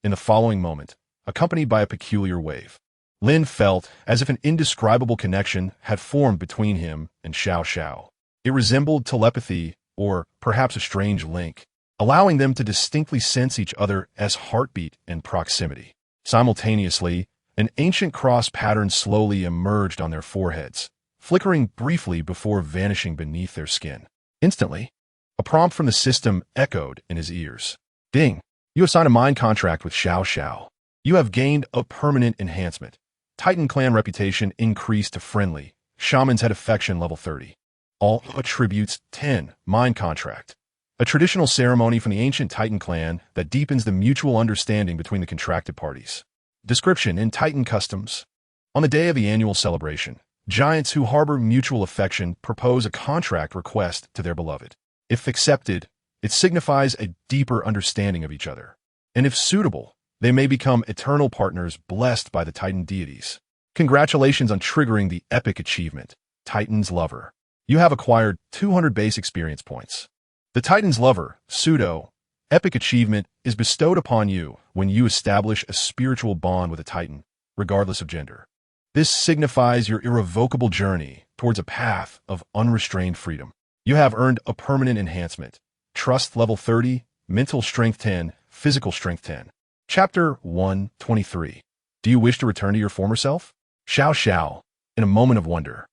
In the following moment, accompanied by a peculiar wave, Lin felt as if an indescribable connection had formed between him and Xiao Xiao. It resembled telepathy, or perhaps a strange link, allowing them to distinctly sense each other as heartbeat and proximity. Simultaneously, an ancient cross pattern slowly emerged on their foreheads, flickering briefly before vanishing beneath their skin. Instantly, a prompt from the system echoed in his ears. "Ding! You have signed a mind contract with Xiao Xiao. You have gained a permanent enhancement. Titan clan reputation increased to friendly. Shaman's head affection level 30. All attributes 10. Mind contract. A traditional ceremony from the ancient Titan clan that deepens the mutual understanding between the contracted parties." Description in Titan customs. On the day of the annual celebration, giants who harbor mutual affection propose a contract request to their beloved. If accepted, it signifies a deeper understanding of each other. And if suitable, they may become eternal partners blessed by the Titan deities. Congratulations on triggering the epic achievement, Titan's Lover. You have acquired 200 base experience points. The Titan's Lover, pseudo, epic achievement is bestowed upon you when you establish a spiritual bond with a Titan, regardless of gender. This signifies your irrevocable journey towards a path of unrestrained freedom. You have earned a permanent enhancement. Trust level 30, mental strength 10, physical strength 10. Chapter 123. Do you wish to return to your former self? Xiao Xiao, in a moment of wonder,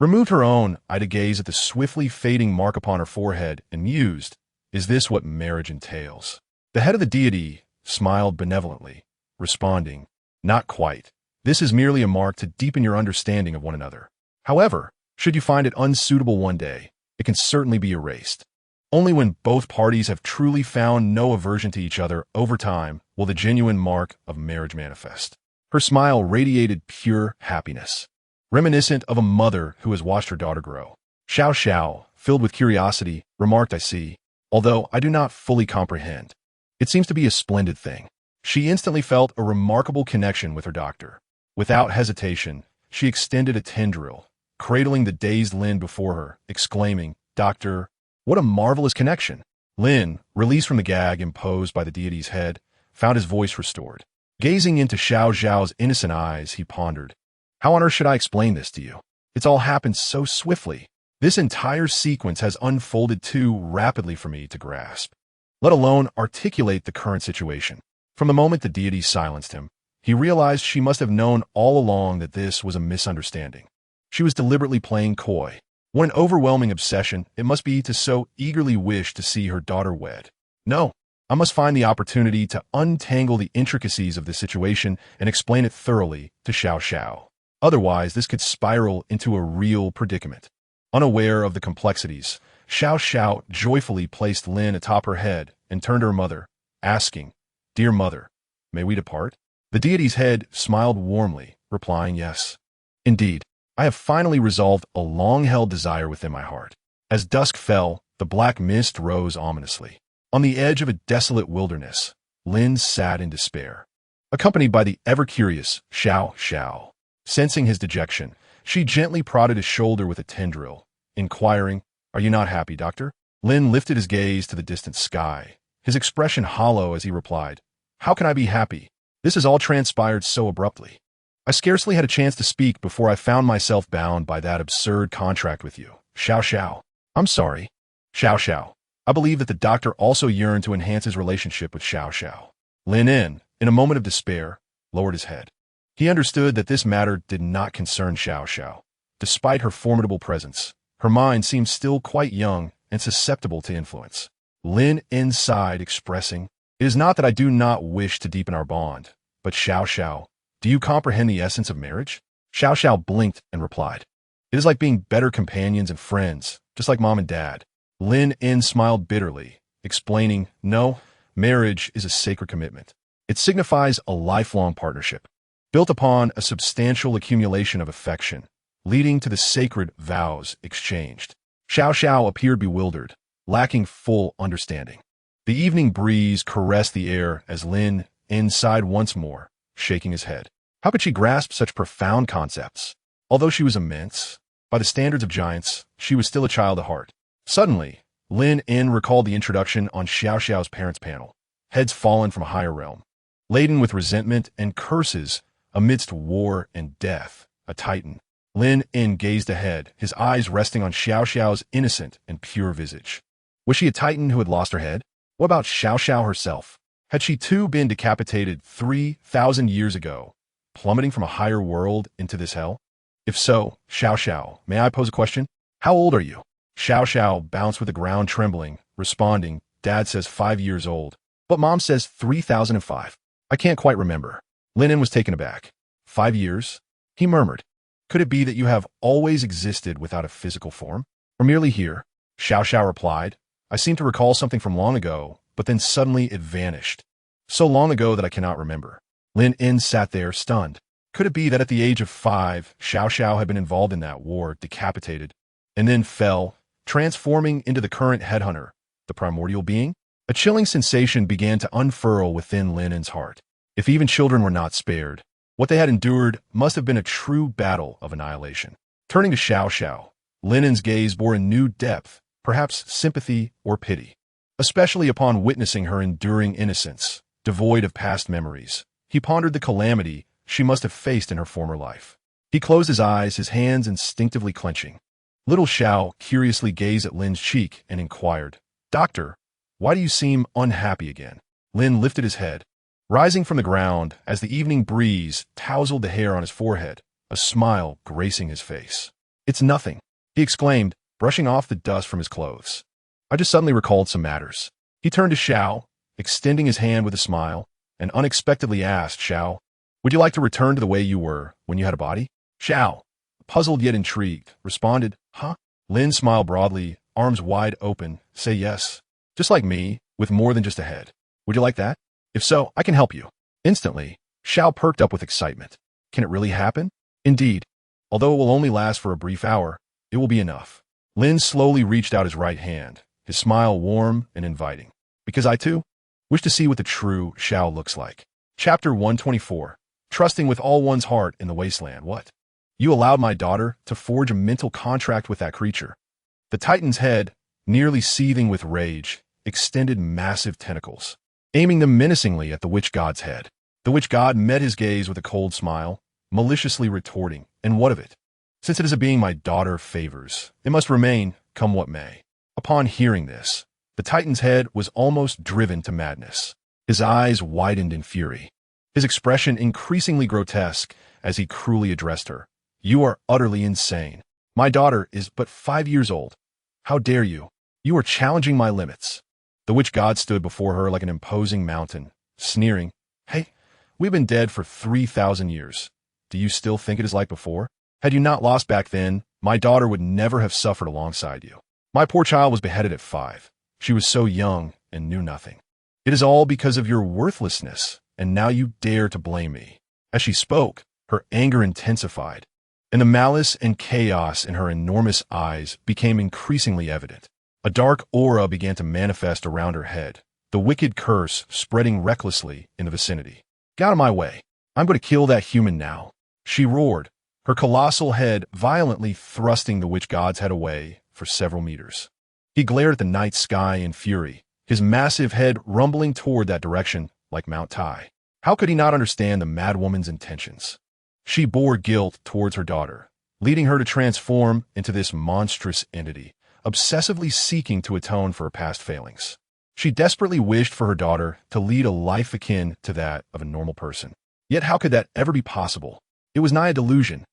removed her own eye to gaze at the swiftly fading mark upon her forehead and mused, "Is this what marriage entails?" The head of the deity smiled benevolently, responding, "Not quite. This is merely a mark to deepen your understanding of one another. However, should you find it unsuitable one day, it can certainly be erased. Only when both parties have truly found no aversion to each other over time will the genuine mark of marriage manifest." Her smile radiated pure happiness, reminiscent of a mother who has watched her daughter grow. Xiao Xiao, filled with curiosity, remarked, "I see, although I do not fully comprehend. It seems to be a splendid thing." She instantly felt a remarkable connection with her doctor. Without hesitation, she extended a tendril, cradling the dazed Lin before her, exclaiming, "Doctor, what a marvelous connection." Lin, released from the gag imposed by the deity's head, found his voice restored. Gazing into Xiao Xiao's innocent eyes, he pondered, "How on earth should I explain this to you? It's all happened so swiftly. This entire sequence has unfolded too rapidly for me to grasp, let alone articulate the current situation." From the moment the deity silenced him, he realized she must have known all along that this was a misunderstanding. She was deliberately playing coy. What an overwhelming obsession it must be to so eagerly wish to see her daughter wed. "No, I must find the opportunity to untangle the intricacies of this situation and explain it thoroughly to Xiao Xiao. Otherwise, this could spiral into a real predicament." Unaware of the complexities, Xiao Xiao joyfully placed Lin atop her head and turned to her mother, asking, "Dear mother, may we depart?" The deity's head smiled warmly, replying, "Yes. Indeed, I have finally resolved a long-held desire within my heart." As dusk fell, the black mist rose ominously. On the edge of a desolate wilderness, Lin sat in despair, accompanied by the ever-curious Xiao Xiao. Sensing his dejection, she gently prodded his shoulder with a tendril, inquiring, "Are you not happy, doctor?" Lin lifted his gaze to the distant sky, his expression hollow as he replied, "How can I be happy? This has all transpired so abruptly. I scarcely had a chance to speak before I found myself bound by that absurd contract with you, Xiao Xiao. I'm sorry, Xiao Xiao. I believe that the doctor also yearned to enhance his relationship with Xiao Xiao." Lin, in a moment of despair, lowered his head. He understood that this matter did not concern Xiao Xiao. Despite her formidable presence, her mind seemed still quite young and susceptible to influence. Lin Yun sighed, expressing, "It is not that I do not wish to deepen our bond, but Xiao Xiao, do you comprehend the essence of marriage?" Xiao Xiao blinked and replied, "It is like being better companions and friends, just like mom and dad." Lin Yun smiled bitterly, explaining, "No, marriage is a sacred commitment. It signifies a lifelong partnership, built upon a substantial accumulation of affection, leading to the sacred vows exchanged." Xiao Xiao appeared bewildered, lacking full understanding. The evening breeze caressed the air as Lin Yun sighed once more, shaking his head. How could she grasp such profound concepts? Although she was immense, by the standards of giants, she was still a child at heart. Suddenly, Lin Yun recalled the introduction on Xiao Xiao's parents' panel, heads fallen from a higher realm. Laden with resentment and curses amidst war and death, a titan. Lin Yun gazed ahead, his eyes resting on Xiao Xiao's innocent and pure visage. Was she a titan who had lost her head? What about Xiao Xiao herself? Had she too been decapitated 3,000 years ago, plummeting from a higher world into this hell? If so, Xiao Xiao, may I pose a question? How old are you? Xiao Xiao bounced with the ground trembling, responding, "Dad says 5 years old, but Mom says 3005. I can't quite remember." Lin Yun was taken aback. 5 years? He murmured. "Could it be that you have always existed without a physical form? Or merely here?" Xiao Xiao replied, "I seem to recall something from long ago, but then suddenly it vanished. So long ago that I cannot remember." Lin Yun sat there, stunned. Could it be that at the age of 5, Xiao Xiao had been involved in that war, decapitated, and then fell, transforming into the current headhunter, the primordial being? A chilling sensation began to unfurl within Lin Yun's heart. If even children were not spared, what they had endured must have been a true battle of annihilation. Turning to Xiao Xiao, Lin Yun's gaze bore a new depth, perhaps sympathy or pity. Especially upon witnessing her enduring innocence, devoid of past memories, he pondered the calamity she must have faced in her former life. He closed his eyes, his hands instinctively clenching. Little Xiao curiously gazed at Lin's cheek and inquired, "Doctor, why do you seem unhappy again?" Lin lifted his head, rising from the ground as the evening breeze tousled the hair on his forehead, a smile gracing his face. "It's nothing," he exclaimed, brushing off the dust from his clothes. "I just suddenly recalled some matters." He turned to Xiao, extending his hand with a smile, and unexpectedly asked, "Xiao, would you like to return to the way you were when you had a body?" Xiao, puzzled yet intrigued, responded, "Huh?" Lin smiled broadly, arms wide open. "Say yes. Just like me, with more than just a head. Would you like that? If so, I can help you." Instantly, Xiao perked up with excitement. Can it really happen? Indeed. Although it will only last for a brief hour, it will be enough. Lin slowly reached out his right hand, his smile warm and inviting. "Because I, too, wish to see what the true Xiao looks like." Chapter 124. Trusting with all one's heart in the wasteland. What? You allowed my daughter to forge a mental contract with that creature. The Titan's head, nearly seething with rage, extended massive tentacles, aiming them menacingly at the witch god's head. The witch god met his gaze with a cold smile, maliciously retorting, "And what of it? Since it is a being my daughter favors, it must remain, come what may." Upon hearing this, the Titan's head was almost driven to madness. His eyes widened in fury, his expression increasingly grotesque as he cruelly addressed her. "You are utterly insane. My daughter is but 5 years old. How dare you? You are challenging my limits." The witch god stood before her like an imposing mountain, sneering, "Hey, we've been dead for 3,000 years. Do you still think it is like before? Had you not lost back then, my daughter would never have suffered alongside you. My poor child was beheaded at 5. She was so young and knew nothing. It is all because of your worthlessness, and now you dare to blame me." As she spoke, her anger intensified, and the malice and chaos in her enormous eyes became increasingly evident. A dark aura began to manifest around her head, the wicked curse spreading recklessly in the vicinity. "Get out of my way. I'm going to kill that human now," she roared, her colossal head violently thrusting the witch god's head away for several meters. He glared at the night sky in fury, his massive head rumbling toward that direction like Mount Tai. How could he not understand the madwoman's intentions? She bore guilt towards her daughter, leading her to transform into this monstrous entity, obsessively seeking to atone for her past failings. She desperately wished for her daughter to lead a life akin to that of a normal person. Yet how could that ever be possible? It was nigh a delusion.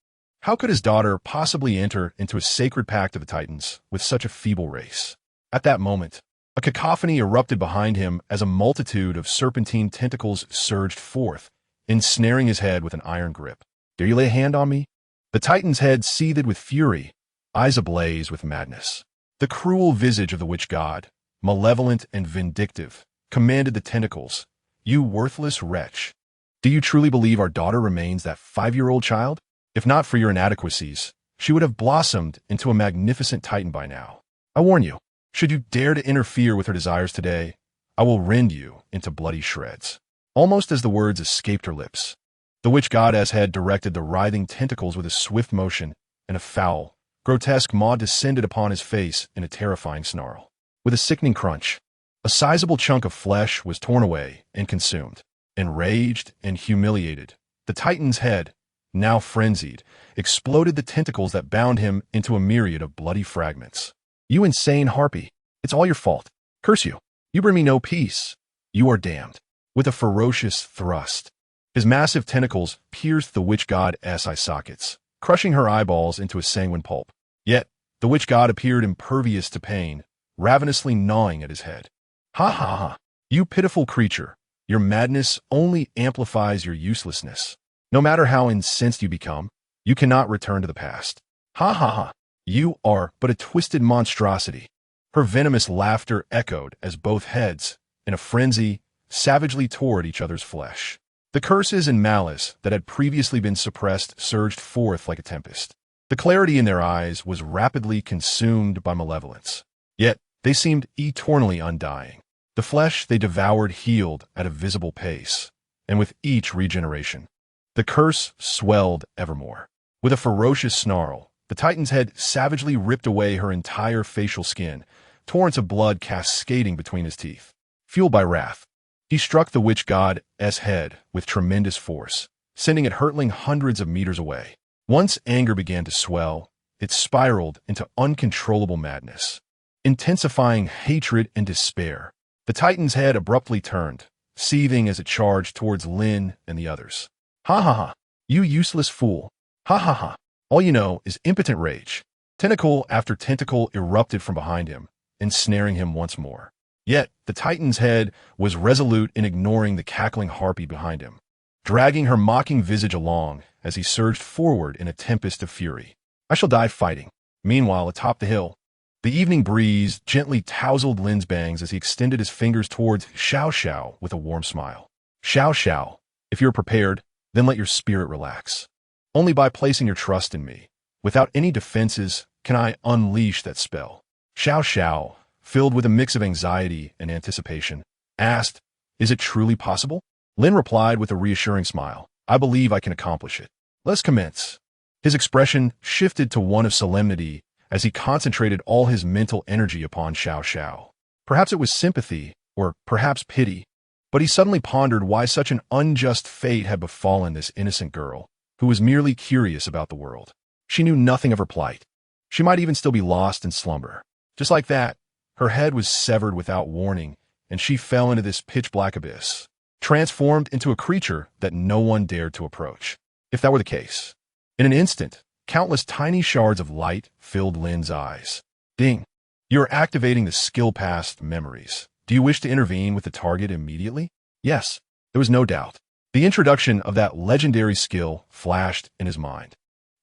How could his daughter possibly enter into a sacred pact of the Titans with such a feeble race? At that moment, a cacophony erupted behind him as a multitude of serpentine tentacles surged forth, ensnaring his head with an iron grip. "Dare you lay a hand on me?" The Titan's head seethed with fury, eyes ablaze with madness. The cruel visage of the witch god, malevolent and vindictive, commanded the tentacles, "You worthless wretch. Do you truly believe our daughter remains that 5-year-old child? If not for your inadequacies, she would have blossomed into a magnificent Titan by now. I warn you, should you dare to interfere with her desires today, I will rend you into bloody shreds." Almost as the words escaped her lips, the witch goddess had directed the writhing tentacles with a swift motion, and a foul, grotesque maw descended upon his face in a terrifying snarl. With a sickening crunch, a sizable chunk of flesh was torn away and consumed. Enraged and humiliated, the Titan's head, now frenzied, exploded the tentacles that bound him into a myriad of bloody fragments. "You insane harpy! It's all your fault. Curse you! You bring me no peace. You are damned." With a ferocious thrust, his massive tentacles pierced the witch god's eye sockets, crushing her eyeballs into a sanguine pulp. Yet, the witch god appeared impervious to pain, ravenously gnawing at his head. "Ha ha ha! You pitiful creature! Your madness only amplifies your uselessness. No matter how incensed you become, you cannot return to the past. Ha ha ha! You are but a twisted monstrosity." Her venomous laughter echoed as both heads, in a frenzy, savagely tore at each other's flesh. The curses and malice that had previously been suppressed surged forth like a tempest. The clarity in their eyes was rapidly consumed by malevolence. Yet they seemed eternally undying. The flesh they devoured healed at a visible pace, and with each regeneration, the curse swelled evermore. With a ferocious snarl, the Titan's head savagely ripped away her entire facial skin, torrents of blood cascading between his teeth. Fueled by wrath, he struck the witch god's head with tremendous force, sending it hurtling hundreds of meters away. Once anger began to swell, it spiraled into uncontrollable madness. Intensifying hatred and despair, the Titan's head abruptly turned, seething as it charged towards Lin and the others. "Ha ha ha! You useless fool! Ha ha ha! All you know is impotent rage." Tentacle after tentacle erupted from behind him, ensnaring him once more. Yet the Titan's head was resolute in ignoring the cackling harpy behind him, dragging her mocking visage along as he surged forward in a tempest of fury. "I shall die fighting." Meanwhile, atop the hill, the evening breeze gently tousled Lin's bangs as he extended his fingers towards Xiao Xiao with a warm smile. "Xiao Xiao, if you're prepared, then let your spirit relax. Only by placing your trust in me, without any defenses, can I unleash that spell." Xiao Xiao, filled with a mix of anxiety and anticipation, asked, "Is it truly possible?" Lin replied with a reassuring smile, "I believe I can accomplish it. Let's commence." His expression shifted to one of solemnity as he concentrated all his mental energy upon Xiao Xiao. Perhaps it was sympathy, or perhaps pity, but he suddenly pondered why such an unjust fate had befallen this innocent girl, who was merely curious about the world. She knew nothing of her plight. She might even still be lost in slumber. Just like that, her head was severed without warning, and she fell into this pitch-black abyss, transformed into a creature that no one dared to approach. If that were the case, in an instant, countless tiny shards of light filled Lin's eyes. "Ding! You are activating the skill past memories. Do you wish to intervene with the target immediately?" Yes, there was no doubt. The introduction of that legendary skill flashed in his mind.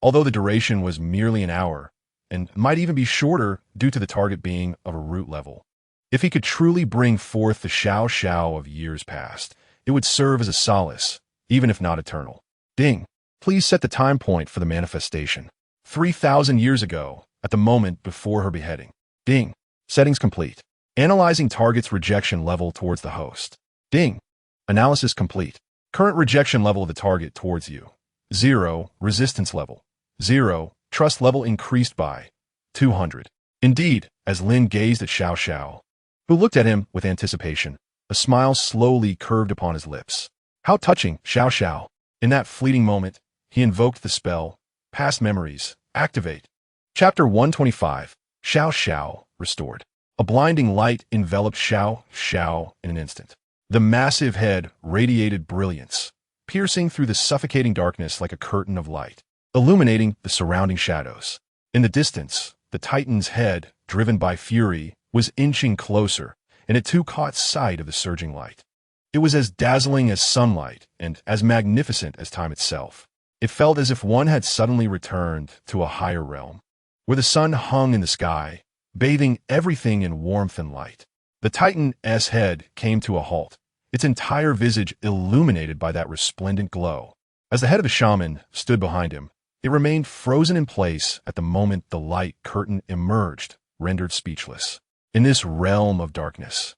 Although the duration was merely an hour, and might even be shorter due to the target being of a root level, if he could truly bring forth the Xiao Xiao of years past, it would serve as a solace, even if not eternal. "Ding! Please set the time point for the manifestation. 3,000 years ago, at the moment before her beheading." Ding! Settings complete. Analyzing target's rejection level towards the host. Ding! Analysis complete. Current rejection level of the target towards you. 0. Resistance level. 0. Trust level increased by 200. Indeed, as Lin gazed at Xiao Xiao, who looked at him with anticipation, a smile slowly curved upon his lips. How touching, Xiao Xiao! In that fleeting moment, he invoked the spell, Past Memories, Activate. Chapter 125, Xiao Xiao, Restored. A blinding light enveloped Xiao Xiao in an instant. The massive head radiated brilliance, piercing through the suffocating darkness like a curtain of light. illuminating the surrounding shadows. In the distance, the Titan's head, driven by fury, was inching closer, and it too caught sight of the surging light. It was as dazzling as sunlight and as magnificent as time itself. It felt as if one had suddenly returned to a higher realm, where the sun hung in the sky, bathing everything in warmth and light. The Titan's head came to a halt, its entire visage illuminated by that resplendent glow. As the head of the shaman stood behind him, it remained frozen in place at the moment the light curtain emerged, rendered speechless. In this realm of darkness,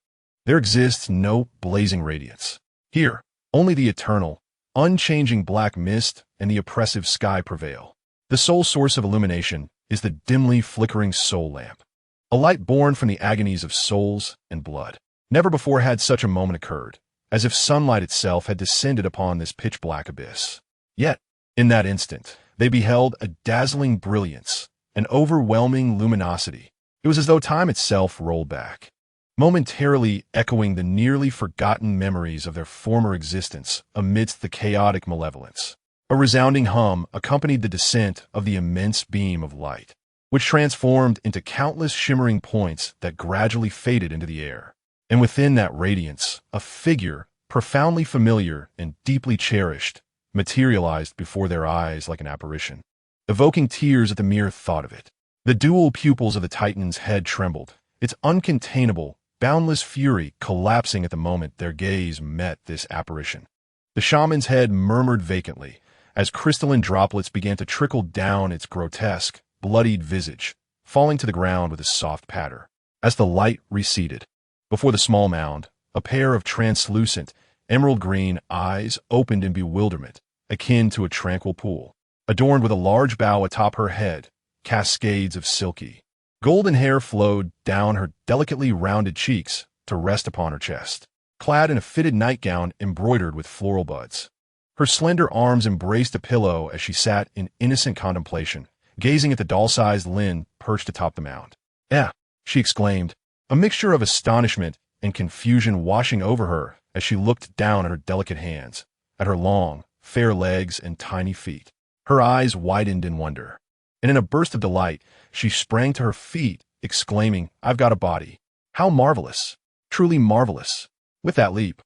there exists no blazing radiance. Here, only the eternal, unchanging black mist and the oppressive sky prevail. The sole source of illumination is the dimly flickering soul lamp, a light born from the agonies of souls and blood. Never before had such a moment occurred, as if sunlight itself had descended upon this pitch-black abyss. Yet, in that instant, they beheld a dazzling brilliance, an overwhelming luminosity. It was as though time itself rolled back, momentarily echoing the nearly forgotten memories of their former existence amidst the chaotic malevolence. A resounding hum accompanied the descent of the immense beam of light, which transformed into countless shimmering points that gradually faded into the air. And within that radiance, a figure, profoundly familiar and deeply cherished, materialized before their eyes like an apparition, evoking tears at the mere thought of it. The dual pupils of the Titan's head trembled, its uncontainable, boundless fury collapsing at the moment their gaze met this apparition. The shaman's head murmured vacantly, as crystalline droplets began to trickle down its grotesque, bloodied visage, falling to the ground with a soft patter. As the light receded, before the small mound, a pair of translucent, emerald-green eyes opened in bewilderment, akin to a tranquil pool. Adorned with a large bow atop her head, cascades of silky, golden hair flowed down her delicately rounded cheeks to rest upon her chest. Clad in a fitted nightgown embroidered with floral buds, her slender arms embraced a pillow as she sat in innocent contemplation, gazing at the doll-sized Lin perched atop the mound. "Eh," she exclaimed, a mixture of astonishment and confusion washing over her as she looked down at her delicate hands, at her long, fair legs and tiny feet. Her eyes widened in wonder, and in a burst of delight, she sprang to her feet, exclaiming, "I've got a body. How marvelous! Truly marvelous!" With that leap,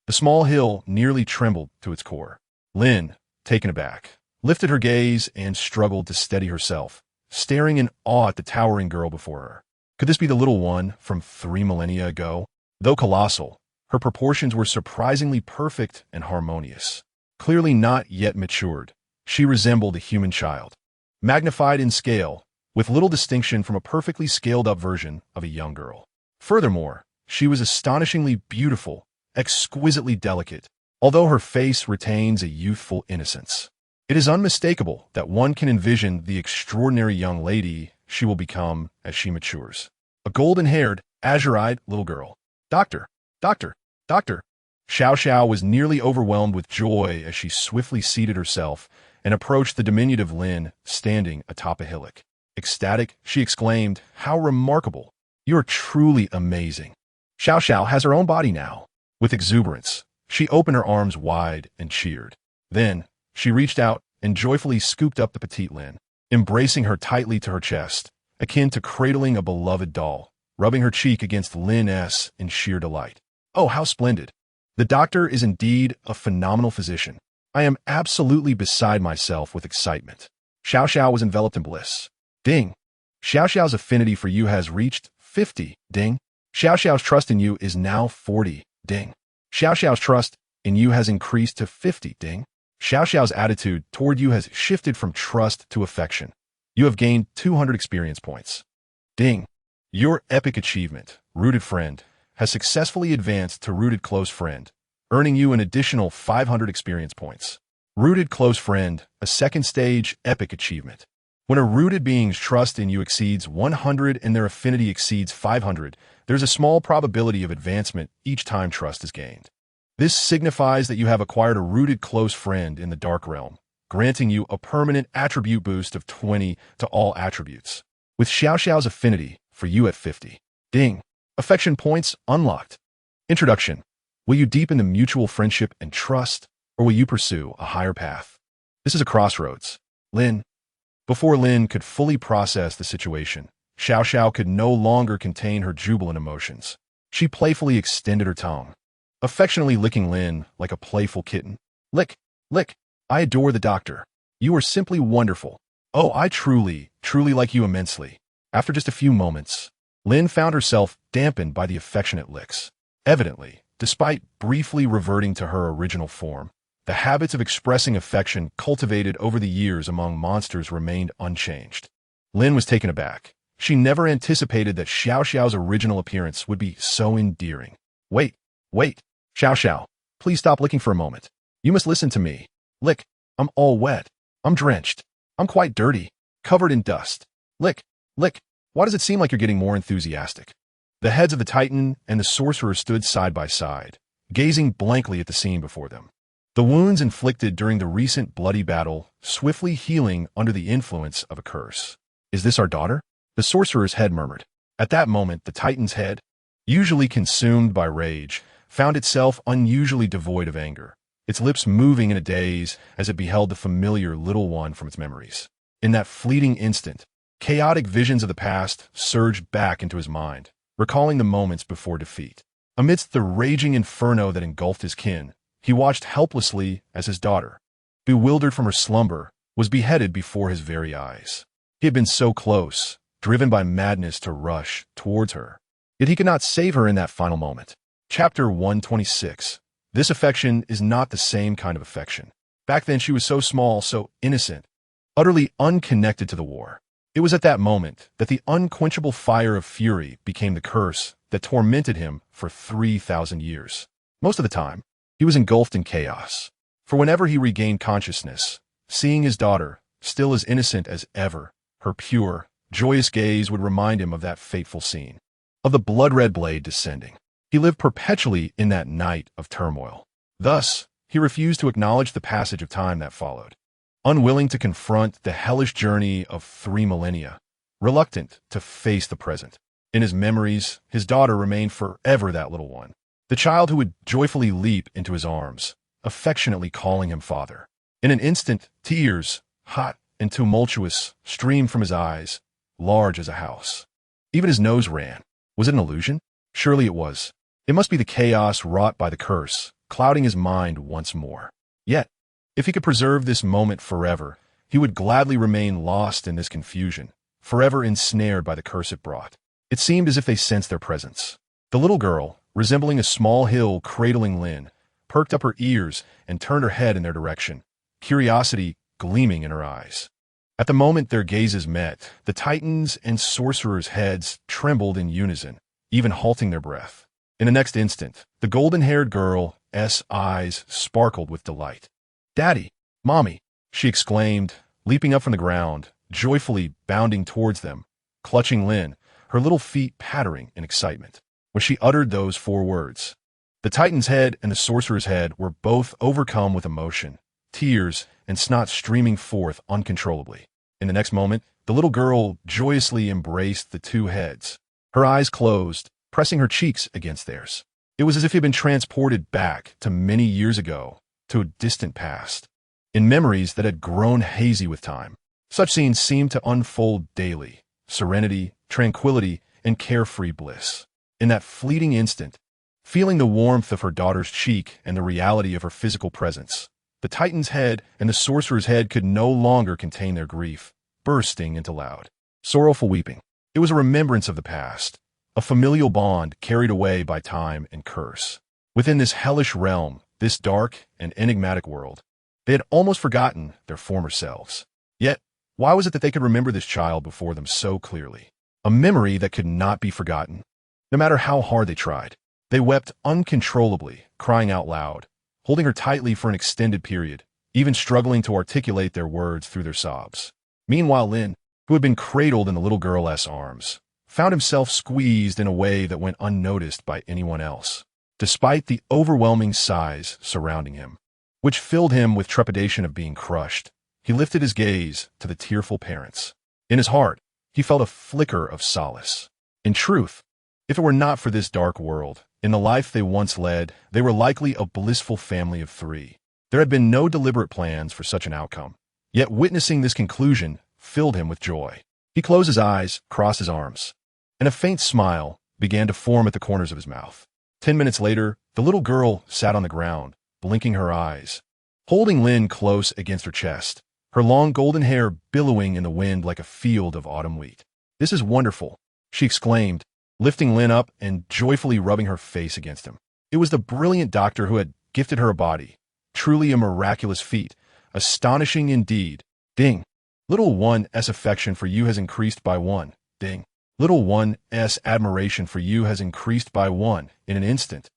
the small hill nearly trembled to its core. Lin, taken aback, lifted her gaze and struggled to steady herself, staring in awe at the towering girl before her. Could this be the little one from 3 millennia ago? Though colossal, her proportions were surprisingly perfect and harmonious. Clearly not yet matured, she resembled a human child, magnified in scale, with little distinction from a perfectly scaled-up version of a young girl. Furthermore, she was astonishingly beautiful, exquisitely delicate, although her face retains a youthful innocence. It is unmistakable that one can envision the extraordinary young lady she will become as she matures. A golden-haired, azure-eyed little girl. "Doctor, doctor, doctor." Xiao Xiao was nearly overwhelmed with joy as she swiftly seated herself and approached the diminutive Lin standing atop a hillock. Ecstatic, she exclaimed, "How remarkable! You're truly amazing." Xiao Xiao has her own body now. With exuberance, she opened her arms wide and cheered. Then, she reached out and joyfully scooped up the petite Lin, embracing her tightly to her chest, akin to cradling a beloved doll, rubbing her cheek against Lin's in sheer delight. "Oh, how splendid! The doctor is indeed a phenomenal physician. I am absolutely beside myself with excitement." Xiao Xiao was enveloped in bliss. Ding! Xiao Xiao's affinity for you has reached 50. Ding! Xiao Xiao's trust in you is now 40. Ding! Xiao Xiao's trust in you has increased to 50. Ding! Xiao Xiao's attitude toward you has shifted from trust to affection. You have gained 200 experience points. Ding! Your epic achievement, Rooted Friend, has successfully advanced to Rooted Close Friend, earning you an additional 500 experience points. Rooted Close Friend, a second stage epic achievement. When a rooted being's trust in you exceeds 100 and their affinity exceeds 500, there's a small probability of advancement each time trust is gained. This signifies that you have acquired a rooted close friend in the Dark Realm, granting you a permanent attribute boost of 20 to all attributes. With Xiao Xiao's affinity for you at 50. Ding! Affection points unlocked. Introduction. Will you deepen the mutual friendship and trust, or will you pursue a higher path? This is a crossroads. Lin. Before Lin could fully process the situation, Xiao Xiao could no longer contain her jubilant emotions. She playfully extended her tongue, affectionately licking Lin like a playful kitten. Lick, lick, I adore the doctor. You are simply wonderful. Oh, I truly like you immensely. After just a few moments, Lin found herself dampened by the affectionate licks. Evidently, despite briefly reverting to her original form, the habits of expressing affection cultivated over the years among monsters remained unchanged. Lin was taken aback. She never anticipated that Xiao Xiao's original appearance would be so endearing. Wait, Xiao Xiao, please stop licking for a moment. You must listen to me. Lick, I'm all wet. I'm drenched. I'm quite dirty, covered in dust. Lick, why does it seem like you're getting more enthusiastic? The heads of the Titan and the sorcerer stood side by side, gazing blankly at the scene before them. The wounds inflicted during the recent bloody battle swiftly healing under the influence of a curse. Is this our daughter? The sorcerer's head murmured. At that moment, the Titan's head, usually consumed by rage, found itself unusually devoid of anger, its lips moving in a daze as it beheld the familiar little one from its memories. In that fleeting instant, chaotic visions of the past surged back into his mind, recalling the moments before defeat. Amidst the raging inferno that engulfed his kin, he watched helplessly as his daughter, bewildered from her slumber, was beheaded before his very eyes. He had been so close, driven by madness to rush towards her. Yet he could not save her in that final moment. Chapter 126. This affection is not the same kind of affection. Back then she was so small, so innocent, utterly unconnected to the war. It was at that moment that the unquenchable fire of fury became the curse that tormented him for 3,000 years. Most of the time, he was engulfed in chaos. For whenever he regained consciousness, seeing his daughter, still as innocent as ever, her pure, joyous gaze would remind him of that fateful scene, of the blood-red blade descending. He lived perpetually in that night of turmoil. Thus, he refused to acknowledge the passage of time that followed, unwilling to confront the hellish journey of 3 millennia, reluctant to face the present. In his memories, his daughter remained forever that little one, the child who would joyfully leap into his arms, affectionately calling him father. In an instant, tears, hot and tumultuous, streamed from his eyes, large as a house. Even his nose ran. Was it an illusion? Surely it was. It must be the chaos wrought by the curse, clouding his mind once more. Yet, if he could preserve this moment forever, he would gladly remain lost in this confusion, forever ensnared by the curse it brought. It seemed as if they sensed their presence. The little girl, resembling a small hill cradling Lin, perked up her ears and turned her head in their direction, curiosity gleaming in her eyes. At the moment their gazes met, the Titans' and sorcerers' heads trembled in unison, even halting their breath. In the next instant, the golden-haired girl's eyes sparkled with delight. "Daddy! Mommy!" she exclaimed, leaping up from the ground, joyfully bounding towards them, clutching Lin, her little feet pattering in excitement. When she uttered those 4 words, the Titan's head and the sorcerer's head were both overcome with emotion, tears and snot streaming forth uncontrollably. In the next moment, the little girl joyously embraced the 2 heads, her eyes closed, pressing her cheeks against theirs. It was as if he had been transported back to many years ago, to a distant past, in memories that had grown hazy with time. Such scenes seemed to unfold daily, serenity, tranquility, and carefree bliss. In that fleeting instant, feeling the warmth of her daughter's cheek and the reality of her physical presence, the Titan's head and the sorcerer's head could no longer contain their grief, bursting into loud, sorrowful weeping. It was a remembrance of the past, a familial bond carried away by time and curse. Within this hellish realm, this dark and enigmatic world, they had almost forgotten their former selves. Yet, why was it that they could remember this child before them so clearly? A memory that could not be forgotten. No matter how hard they tried, they wept uncontrollably, crying out loud, holding her tightly for an extended period, even struggling to articulate their words through their sobs. Meanwhile, Lin, who had been cradled in the little girl's arms, found himself squeezed in a way that went unnoticed by anyone else, despite the overwhelming size surrounding him, which filled him with trepidation of being crushed. He lifted his gaze to the tearful parents. In his heart, he felt a flicker of solace. In truth, if it were not for this dark world, in the life they once led, they were likely a blissful family of 3. There had been no deliberate plans for such an outcome. Yet witnessing this conclusion filled him with joy. He closed his eyes, crossed his arms, and a faint smile began to form at the corners of his mouth. 10 minutes later, the little girl sat on the ground, blinking her eyes, holding Lin close against her chest, her long golden hair billowing in the wind like a field of autumn wheat. "This is wonderful," she exclaimed, lifting Lin up and joyfully rubbing her face against him. It was the brilliant doctor who had gifted her a body. Truly a miraculous feat. Astonishing indeed. Ding. Little one's affection for you has increased by 1. Ding. Little one's admiration for you has increased by 1 in an instant.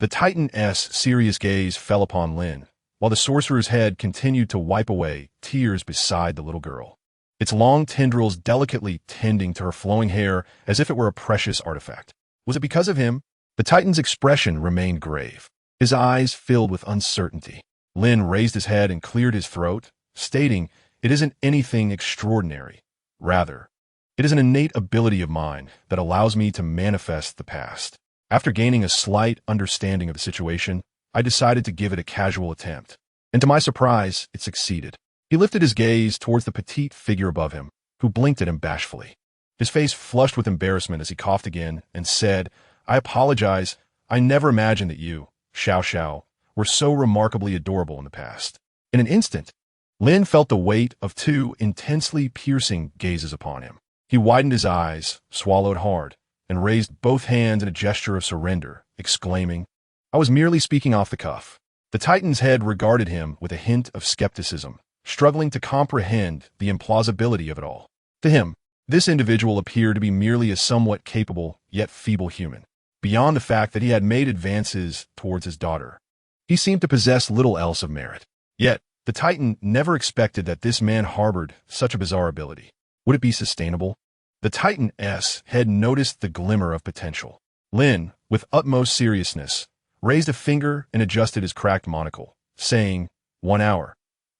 The Titan's serious gaze fell upon Lin, while the sorcerer's head continued to wipe away tears beside the little girl, its long tendrils delicately tending to her flowing hair as if it were a precious artifact. Was it because of him? The Titan's expression remained grave, his eyes filled with uncertainty. Lin raised his head and cleared his throat, stating, "It isn't anything extraordinary. Rather, it is an innate ability of mine that allows me to manifest the past." After gaining a slight understanding of the situation, I decided to give it a casual attempt, and to my surprise, it succeeded. He lifted his gaze towards the petite figure above him, who blinked at him bashfully. His face flushed with embarrassment as he coughed again and said, "I apologize. I never imagined that you, Xiao Xiao, were so remarkably adorable in the past." In an instant, Lin felt the weight of 2 intensely piercing gazes upon him. He widened his eyes, swallowed hard, and raised both hands in a gesture of surrender, exclaiming, "I was merely speaking off the cuff." The Titan's head regarded him with a hint of skepticism, struggling to comprehend the implausibility of it all. To him, this individual appeared to be merely a somewhat capable yet feeble human. Beyond the fact that he had made advances towards his daughter, he seemed to possess little else of merit. Yet, the Titan never expected that this man harbored such a bizarre ability. Would it be sustainable? The Titan's head noticed the glimmer of potential. Lin, with utmost seriousness, raised a finger and adjusted his cracked monocle, saying, 1 hour.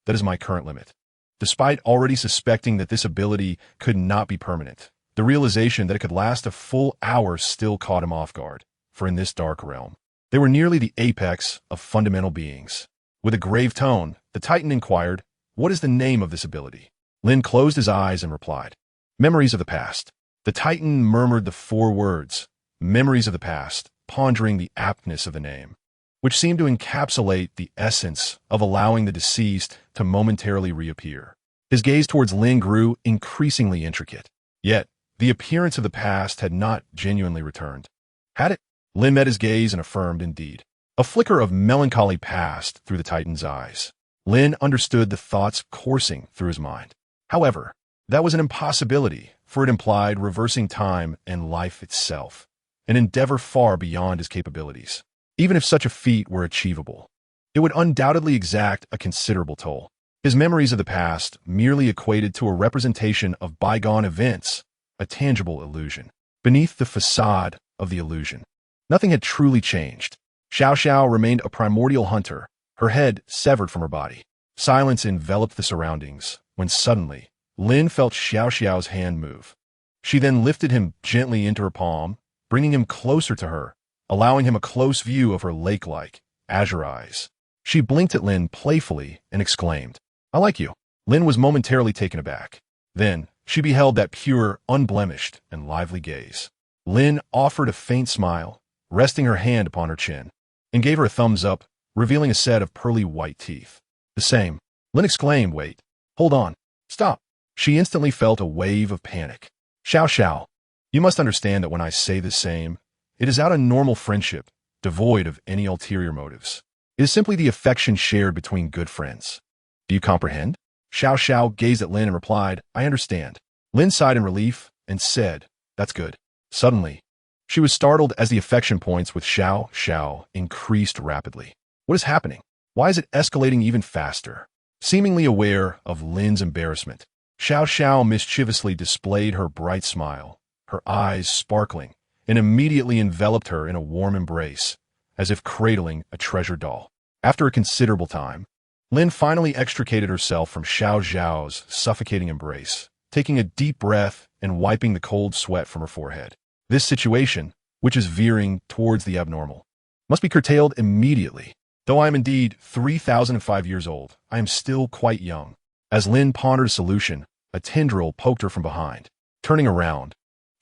That is my current limit." Despite already suspecting that this ability could not be permanent, the realization that it could last a full hour still caught him off guard, for in this dark realm, they were nearly the apex of fundamental beings. With a grave tone, the Titan inquired, "What is the name of this ability?" Lin closed his eyes and replied, "Memories of the past." The Titan murmured the 4 words, "Memories of the past," pondering the aptness of the name, which seemed to encapsulate the essence of allowing the deceased to momentarily reappear. His gaze towards Lin grew increasingly intricate. Yet, the appearance of the past had not genuinely returned. Had it? Lin met his gaze and affirmed, "Indeed." A flicker of melancholy passed through the Titan's eyes. Lin understood the thoughts coursing through his mind. However, that was an impossibility, for it implied reversing time and life itself, an endeavor far beyond his capabilities. Even if such a feat were achievable, it would undoubtedly exact a considerable toll. His memories of the past merely equated to a representation of bygone events, a tangible illusion. Beneath the facade of the illusion, nothing had truly changed. Xiao Xiao remained a primordial hunter, her head severed from her body. Silence enveloped the surroundings, when suddenly, Lin felt Xiao Xiao's hand move. She then lifted him gently into her palm, bringing him closer to her, allowing him a close view of her lake-like, azure eyes. She blinked at Lin playfully and exclaimed, "I like you." Lin was momentarily taken aback. Then, she beheld that pure, unblemished, and lively gaze. Lin offered a faint smile, resting her hand upon her chin, and gave her a thumbs up, revealing a set of pearly white teeth. "The same." Lin exclaimed, "Wait. Hold on. Stop." She instantly felt a wave of panic. "Xiao Xiao, you must understand that when I say the same, it is out of normal friendship, devoid of any ulterior motives. It is simply the affection shared between good friends. Do you comprehend?" Xiao Xiao gazed at Lin and replied, "I understand." Lin sighed in relief and said, "That's good." Suddenly, she was startled as the affection points with Xiao Xiao increased rapidly. What is happening? Why is it escalating even faster? Seemingly aware of Lin's embarrassment, Xiao Xiao mischievously displayed her bright smile, her eyes sparkling, and immediately enveloped her in a warm embrace, as if cradling a treasure doll. After a considerable time, Lin finally extricated herself from Xiao Xiao's suffocating embrace, taking a deep breath and wiping the cold sweat from her forehead. This situation, which is veering towards the abnormal, must be curtailed immediately. Though I am indeed 3,005 years old, I am still quite young. As Lin pondered a solution, a tendril poked her from behind. Turning around,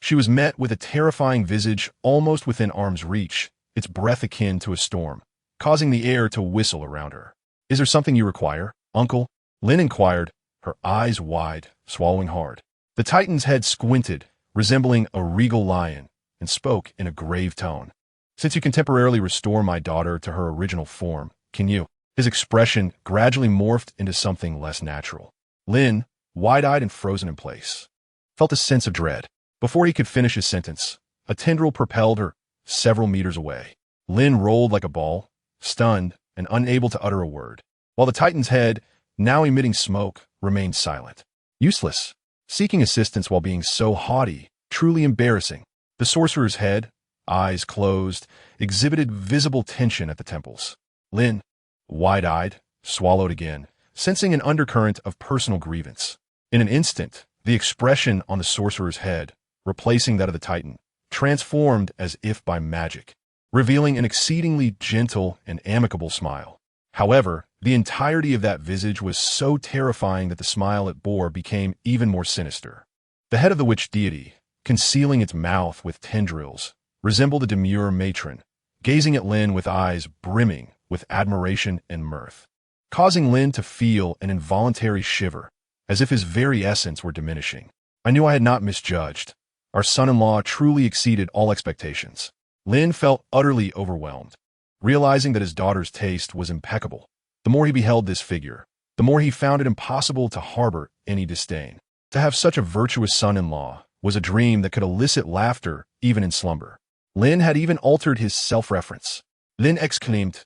she was met with a terrifying visage almost within arm's reach, its breath akin to a storm, causing the air to whistle around her. "Is there something you require, uncle?" Lin inquired, her eyes wide, swallowing hard. The Titan's head squinted, resembling a regal lion, and spoke in a grave tone. "Since you can temporarily restore my daughter to her original form, can you?" His expression gradually morphed into something less natural. Lin, wide-eyed and frozen in place, felt a sense of dread. Before he could finish his sentence, a tendril propelled her several meters away. Lin rolled like a ball, stunned and unable to utter a word, while the Titan's head, now emitting smoke, remained silent. Useless. Seeking assistance while being so haughty, truly embarrassing. The sorcerer's head, eyes closed, exhibited visible tension at the temples. Lin, wide-eyed, swallowed again, sensing an undercurrent of personal grievance. In an instant, the expression on the sorcerer's head, replacing that of the Titan, transformed as if by magic, revealing an exceedingly gentle and amicable smile. However, the entirety of that visage was so terrifying that the smile it bore became even more sinister. The head of the witch deity, concealing its mouth with tendrils, resembled a demure matron, gazing at Lin with eyes brimming with admiration and mirth, causing Lin to feel an involuntary shiver, as if his very essence were diminishing. I knew I had not misjudged. Our son-in-law truly exceeded all expectations. Lin felt utterly overwhelmed, realizing that his daughter's taste was impeccable. The more he beheld this figure, the more he found it impossible to harbor any disdain. To have such a virtuous son-in-law was a dream that could elicit laughter even in slumber. Lin had even altered his self-reference. Lin exclaimed,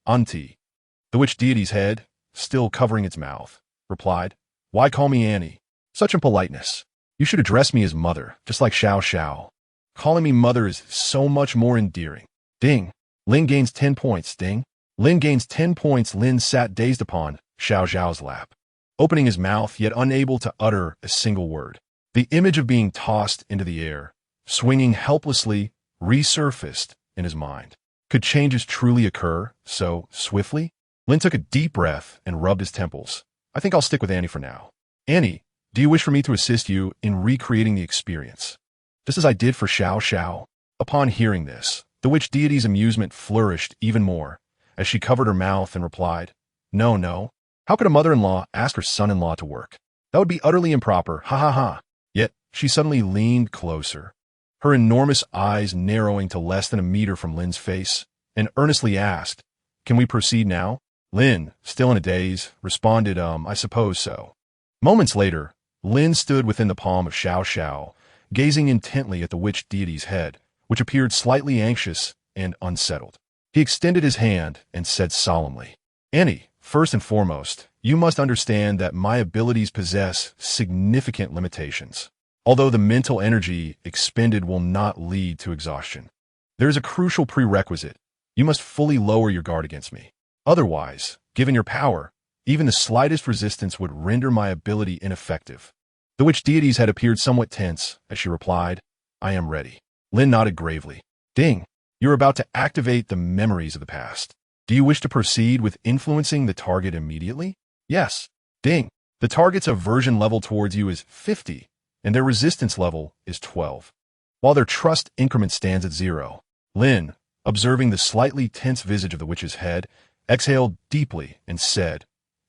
Auntie. The witch deity's head, still covering its mouth, replied, "Why call me Annie? Such impoliteness. You should address me as mother, just like Xiao Xiao. Calling me mother is so much more endearing." Ding. Lin gains 10 points, ding. Lin gains 10 points. Lin sat dazed upon Xiao Xiao's lap, opening his mouth yet unable to utter a single word. The image of being tossed into the air, swinging helplessly, resurfaced in his mind. Could changes truly occur so swiftly? Lin took a deep breath and rubbed his temples. "I think I'll stick with Annie for now. Annie, do you wish for me to assist you in recreating the experience, just as I did for Xiao Xiao?" Upon hearing this, the witch deity's amusement flourished even more, as she covered her mouth and replied, No. How could a mother-in-law ask her son-in-law to work? That would be utterly improper, ha ha ha. Yet, she suddenly leaned closer, her enormous eyes narrowing to less than a meter from Lin's face, and earnestly asked, "Can we proceed now?" Lin, still in a daze, responded, I suppose so. Moments later, Lin stood within the palm of Xiao Xiao, gazing intently at the witch deity's head, which appeared slightly anxious and unsettled. He extended his hand and said solemnly, "Annie, first and foremost, you must understand that my abilities possess significant limitations. Although the mental energy expended will not lead to exhaustion, there is a crucial prerequisite. You must fully lower your guard against me. Otherwise, given your power, even the slightest resistance would render my ability ineffective." The witch deities had appeared somewhat tense as she replied, "I am ready." Lin nodded gravely. "Ding, you're about to activate the memories of the past. Do you wish to proceed with influencing the target immediately?" "Yes." "Ding, the target's aversion level towards you is 50, and their resistance level is 12, while their trust increment stands at 0. Lin, observing the slightly tense visage of the witch's head, exhaled deeply and said,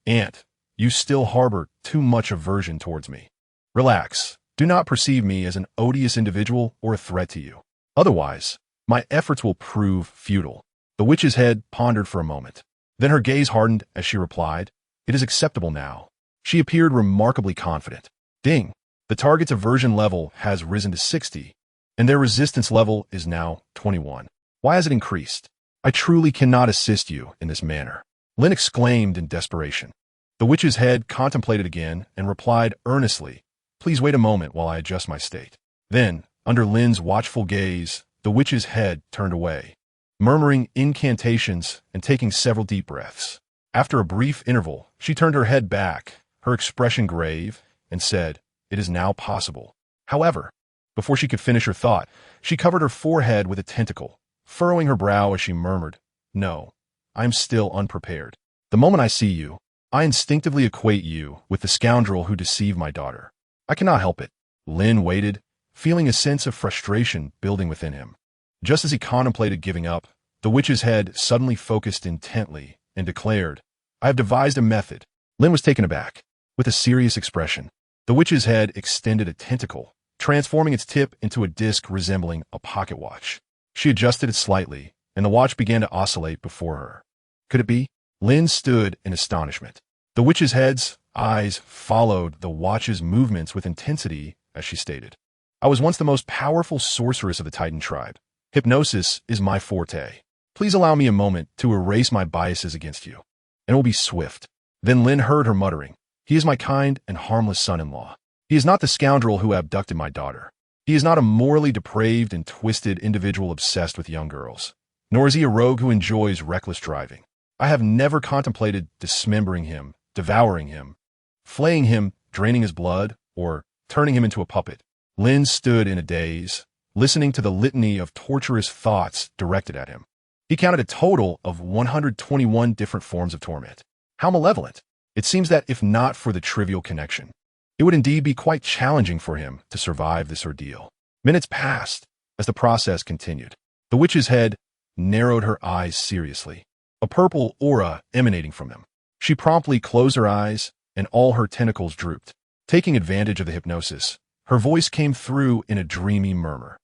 "Aunt, you still harbor too much aversion towards me. Relax. Do not perceive me as an odious individual or a threat to you. Otherwise, my efforts will prove futile." The witch's head pondered for a moment. Then her gaze hardened as she replied, "It is acceptable now." She appeared remarkably confident. "Ding, the target's aversion level has risen to 60, and their resistance level is now 21. Why has it increased? I truly cannot assist you in this manner." Lin exclaimed in desperation. The witch's head contemplated again and replied earnestly, "Please wait a moment while I adjust my state." Then, under Lin's watchful gaze, the witch's head turned away, murmuring incantations and taking several deep breaths. After a brief interval, she turned her head back, her expression grave, and said, "It is now possible." However, before she could finish her thought, she covered her forehead with a tentacle, furrowing her brow as she murmured, "No, I am still unprepared. The moment I see you, I instinctively equate you with the scoundrel who deceived my daughter. I cannot help it. Lin waited, feeling a sense of frustration building within him. Just as he contemplated giving up, the witch's head suddenly focused intently and declared, I have devised a method. Lin was taken aback. With a serious expression, the witch's head extended a tentacle, transforming its tip into a disc resembling a pocket watch. She adjusted it slightly, and the watch began to oscillate before her. Could it be? Lin stood in astonishment. The witch's head's eyes followed the watch's movements with intensity as she stated, I was once the most powerful sorceress of the Titan tribe. Hypnosis is my forte. Please allow me a moment to erase my biases against you. And it will be swift. Then Lin heard her muttering, He is my kind and harmless son-in-law. He is not the scoundrel who abducted my daughter. He is not a morally depraved and twisted individual obsessed with young girls. Nor is he a rogue who enjoys reckless driving. I have never contemplated dismembering him, devouring him, flaying him, draining his blood, or turning him into a puppet. Lin stood in a daze, listening to the litany of torturous thoughts directed at him. He counted a total of 121 different forms of torment. How malevolent! It seems that if not for the trivial connection, it would indeed be quite challenging for him to survive this ordeal. Minutes passed as the process continued. The witch's head narrowed her eyes seriously, a purple aura emanating from them. She promptly closed her eyes, and all her tentacles drooped. Taking advantage of the hypnosis, her voice came through in a dreamy murmur.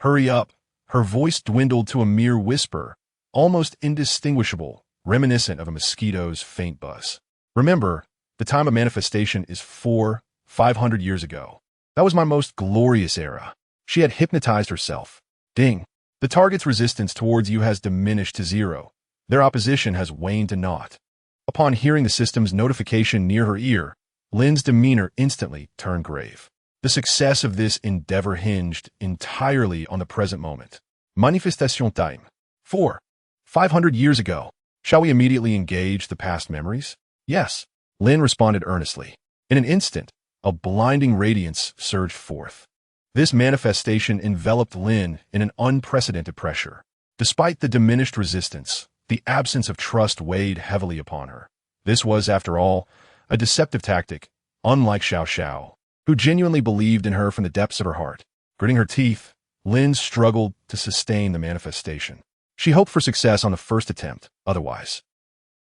Hurry up! Her voice dwindled to a mere whisper, almost indistinguishable, reminiscent of a mosquito's faint buzz. Remember, the time of manifestation is 500 years ago. That was my most glorious era. She had hypnotized herself. Ding! The target's resistance towards you has diminished to 0. Their opposition has waned to naught. Upon hearing the system's notification near her ear, Lin's demeanor instantly turned grave. The success of this endeavor hinged entirely on the present moment. Manifestation time. 500 years ago. Shall we immediately engage the past memories? Yes. Lin responded earnestly. In an instant, a blinding radiance surged forth. This manifestation enveloped Lin in an unprecedented pressure. Despite the diminished resistance, the absence of trust weighed heavily upon her. This was, after all, a deceptive tactic, unlike Xiao Xiao, who genuinely believed in her from the depths of her heart. Gritting her teeth, Lin struggled to sustain the manifestation. She hoped for success on the first attempt, otherwise.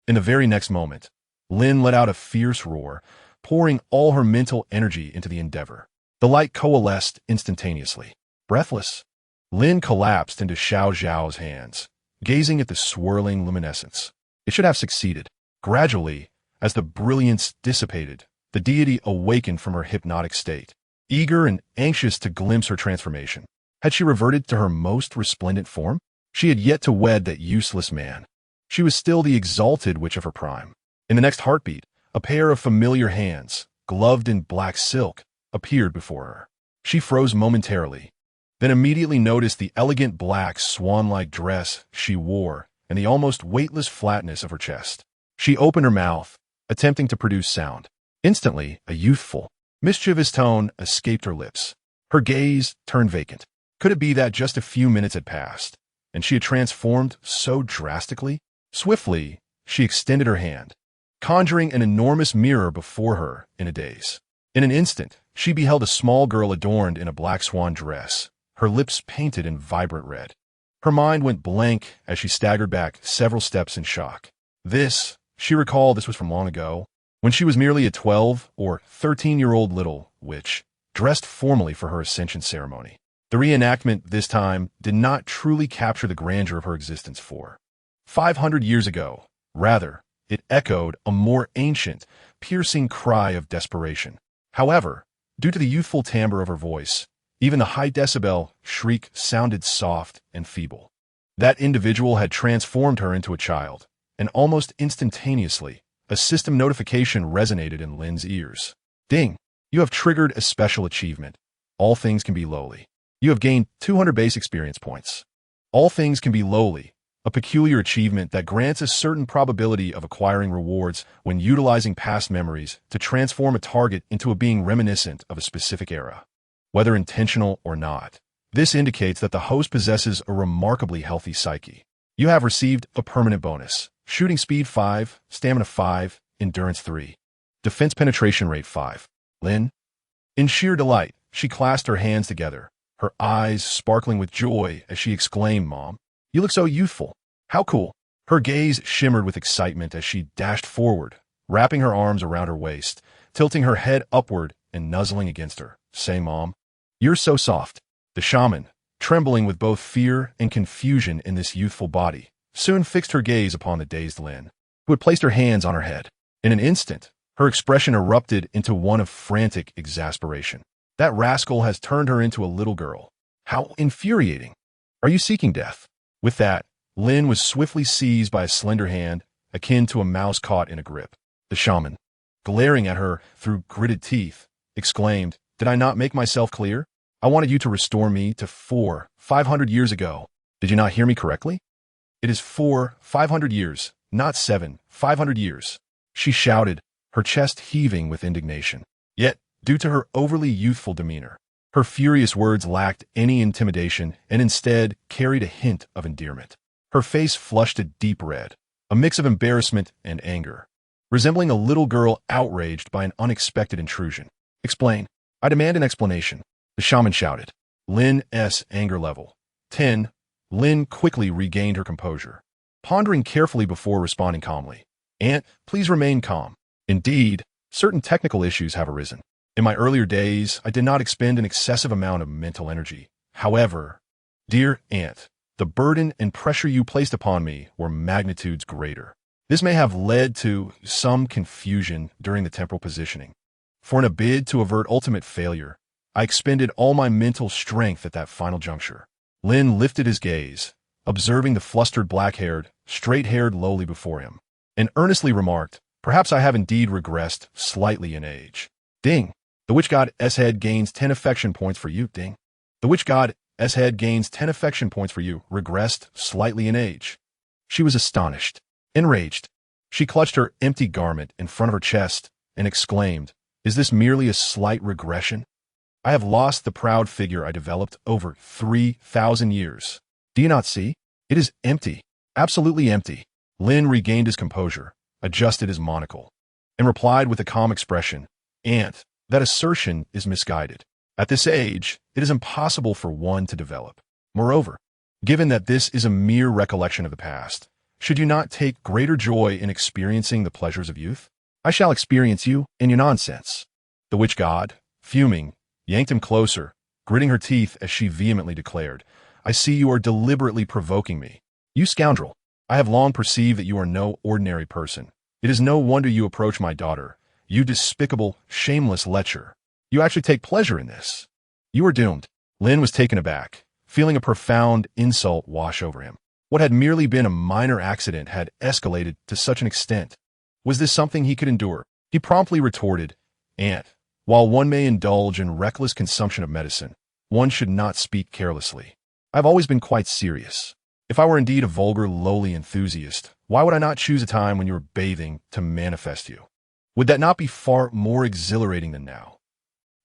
In the very next moment, Lin let out a fierce roar, pouring all her mental energy into the endeavor. The light coalesced instantaneously. Breathless, Lin collapsed into Xiao Zhao's hands, gazing at the swirling luminescence. It should have succeeded. Gradually, as the brilliance dissipated, the deity awakened from her hypnotic state, eager and anxious to glimpse her transformation. Had she reverted to her most resplendent form? She had yet to wed that useless man. She was still the exalted witch of her prime. In the next heartbeat, a pair of familiar hands, gloved in black silk, appeared before her. She froze momentarily, then immediately noticed the elegant black swan-like dress she wore and the almost weightless flatness of her chest. She opened her mouth, attempting to produce sound. Instantly, a youthful, mischievous tone escaped her lips. Her gaze turned vacant. Could it be that just a few minutes had passed, and she had transformed so drastically? Swiftly, she extended her hand, conjuring an enormous mirror before her in a daze. In an instant, she beheld a small girl adorned in a black swan dress, her lips painted in vibrant red. Her mind went blank as she staggered back several steps in shock. She recalled this was from long ago, when she was merely a 12 or 13-year-old little witch, dressed formally for her ascension ceremony. The reenactment this time did not truly capture the grandeur of her existence 500 years ago. Rather, it echoed a more ancient, piercing cry of desperation. However, due to the youthful timbre of her voice, even the high-decibel shriek sounded soft and feeble. That individual had transformed her into a child, and almost instantaneously, a system notification resonated in Lin's ears. Ding! You have triggered a special achievement. All things can be lowly. You have gained 200 base experience points. All things can be lowly, a peculiar achievement that grants a certain probability of acquiring rewards when utilizing past memories to transform a target into a being reminiscent of a specific era. Whether intentional or not, this indicates that the host possesses a remarkably healthy psyche. You have received a permanent bonus. Shooting speed 5, stamina 5, endurance 3. Defense penetration rate 5. Lin. In sheer delight, she clasped her hands together, her eyes sparkling with joy as she exclaimed, "Mom, you look so youthful. How cool." Her gaze shimmered with excitement as she dashed forward, wrapping her arms around her waist, tilting her head upward and nuzzling against her. "Say, Mom, you're so soft." The shaman, trembling with both fear and confusion in this youthful body, soon fixed her gaze upon the dazed Lin, who had placed her hands on her head. In an instant, her expression erupted into one of frantic exasperation. "That rascal has turned her into a little girl. How infuriating. Are you seeking death?" With that, Lin was swiftly seized by a slender hand, akin to a mouse caught in a grip. The shaman, glaring at her through gritted teeth, exclaimed, "Did I not make myself clear? I wanted you to restore me to 500 years ago. Did you not hear me correctly? It is 500 years, not 500 years." She shouted, her chest heaving with indignation. Yet, due to her overly youthful demeanor, her furious words lacked any intimidation and instead carried a hint of endearment. Her face flushed a deep red, a mix of embarrassment and anger, resembling a little girl outraged by an unexpected intrusion. "Explain. I demand an explanation," the shaman shouted. Lin's anger level 10. Lin quickly regained her composure, pondering carefully before responding calmly. "Aunt, please remain calm. Indeed, certain technical issues have arisen. In my earlier days, I did not expend an excessive amount of mental energy. However, dear Aunt, the burden and pressure you placed upon me were magnitudes greater. This may have led to some confusion during the temporal positioning. For in a bid to avert ultimate failure, I expended all my mental strength at that final juncture." Lin lifted his gaze, observing the flustered black-haired, straight-haired lowly before him, and earnestly remarked, "Perhaps I have indeed regressed slightly in age." Ding. The witch god's head gains 10 affection points for you. Ding. The witch god's head gains 10 affection points for you. Regressed slightly in age. She was astonished, enraged. She clutched her empty garment in front of her chest and exclaimed, "Is this merely a slight regression? I have lost the proud figure I developed over 3,000 years. Do you not see? It is empty, absolutely empty." Lin regained his composure, adjusted his monocle, and replied with a calm expression, "Aunt, that assertion is misguided. At this age, it is impossible for one to develop. Moreover, given that this is a mere recollection of the past, should you not take greater joy in experiencing the pleasures of youth? I shall experience you in your nonsense." The witch god, fuming, yanked him closer, gritting her teeth as she vehemently declared, "I see you are deliberately provoking me. You scoundrel, I have long perceived that you are no ordinary person. It is no wonder you approach my daughter. You despicable, shameless lecher. You actually take pleasure in this. You are doomed." Lin was taken aback, feeling a profound insult wash over him. What had merely been a minor accident had escalated to such an extent. Was this something he could endure? He promptly retorted, "Aunt, while one may indulge in reckless consumption of medicine, one should not speak carelessly. I've always been quite serious. If I were indeed a vulgar, lowly enthusiast, why would I not choose a time when you were bathing to manifest you? Would that not be far more exhilarating than now?"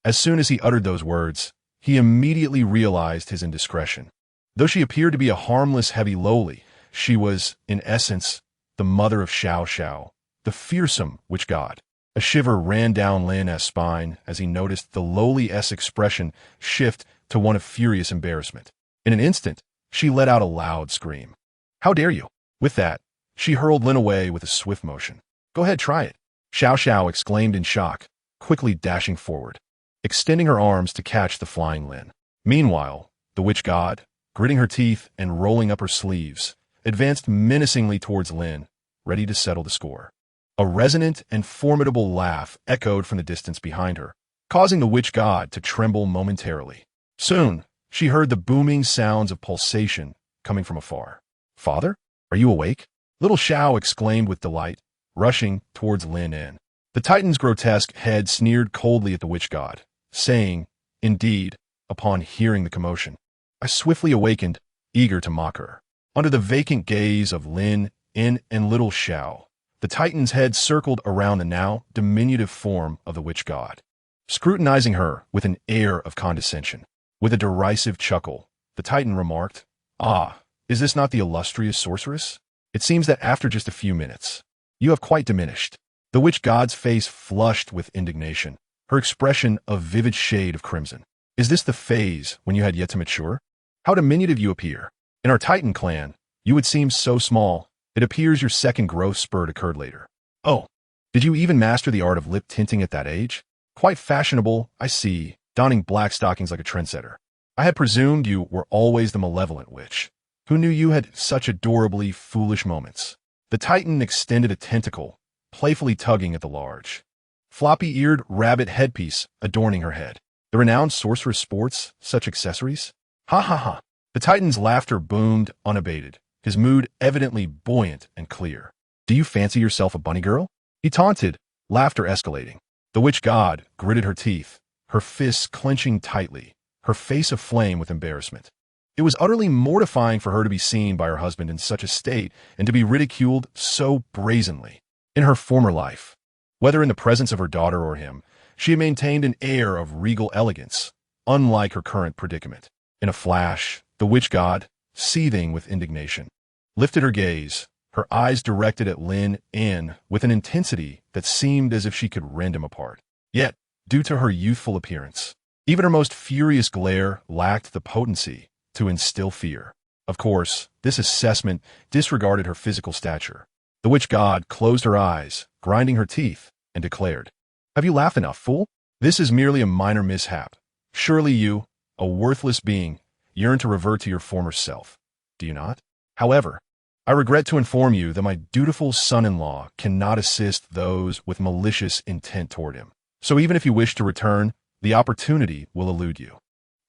As soon as he uttered those words, he immediately realized his indiscretion. Though she appeared to be a harmless, heavy lowly, she was, in essence, the mother of Xiao Xiao, the fearsome witch god. A shiver ran down Lin's spine as he noticed the lowly-esque expression shift to one of furious embarrassment. In an instant, she let out a loud scream. "How dare you!" With that, she hurled Lin away with a swift motion. "Go ahead, try it," Xiao Xiao exclaimed in shock, quickly dashing forward, extending her arms to catch the flying Lin. Meanwhile, the witch god, gritting her teeth and rolling up her sleeves, advanced menacingly towards Lin, ready to settle the score. A resonant and formidable laugh echoed from the distance behind her, causing the witch god to tremble momentarily. Soon, she heard the booming sounds of pulsation coming from afar. "Father, are you awake?" Little Xiao exclaimed with delight, rushing towards Lin Yun. The Titan's grotesque head sneered coldly at the witch god, saying, indeed, upon hearing the commotion. I swiftly awakened, eager to mock her. Under the vacant gaze of Lin Yun and little Xiao, the Titan's head circled around the now diminutive form of the witch god, scrutinizing her with an air of condescension. With a derisive chuckle, the Titan remarked, "Ah, is this not the illustrious sorceress? It seems that after just a few minutes, you have quite diminished." The witch god's face flushed with indignation, her expression a vivid shade of crimson. Is this the phase when you had yet to mature? How diminutive you appear. In our Titan clan, you would seem so small. It appears your second growth spurt occurred later. Oh, did you even master the art of lip tinting at that age? Quite fashionable, I see, donning black stockings like a trendsetter. I had presumed you were always the malevolent witch. Who knew you had such adorably foolish moments? The Titan extended a tentacle, playfully tugging at the large, floppy-eared rabbit headpiece adorning her head. The renowned sorceress sports such accessories? Ha ha ha. The Titan's laughter boomed unabated, his mood evidently buoyant and clear. Do you fancy yourself a bunny girl? He taunted, laughter escalating. The witch god gritted her teeth, her fists clenching tightly, her face aflame with embarrassment. It was utterly mortifying for her to be seen by her husband in such a state and to be ridiculed so brazenly. In her former life, whether in the presence of her daughter or him, she had maintained an air of regal elegance, unlike her current predicament. In a flash, the witch god, seething with indignation, lifted her gaze, her eyes directed at Lin Yun with an intensity that seemed as if she could rend him apart. Yet, due to her youthful appearance, even her most furious glare lacked the potency to instill fear. Of course, this assessment disregarded her physical stature. The witch god closed her eyes, grinding her teeth, and declared, "Have you laughed enough, fool? This is merely a minor mishap. Surely you, a worthless being, yearn to revert to your former self. Do you not? However, I regret to inform you that my dutiful son-in-law cannot assist those with malicious intent toward him. So even if you wish to return, the opportunity will elude you."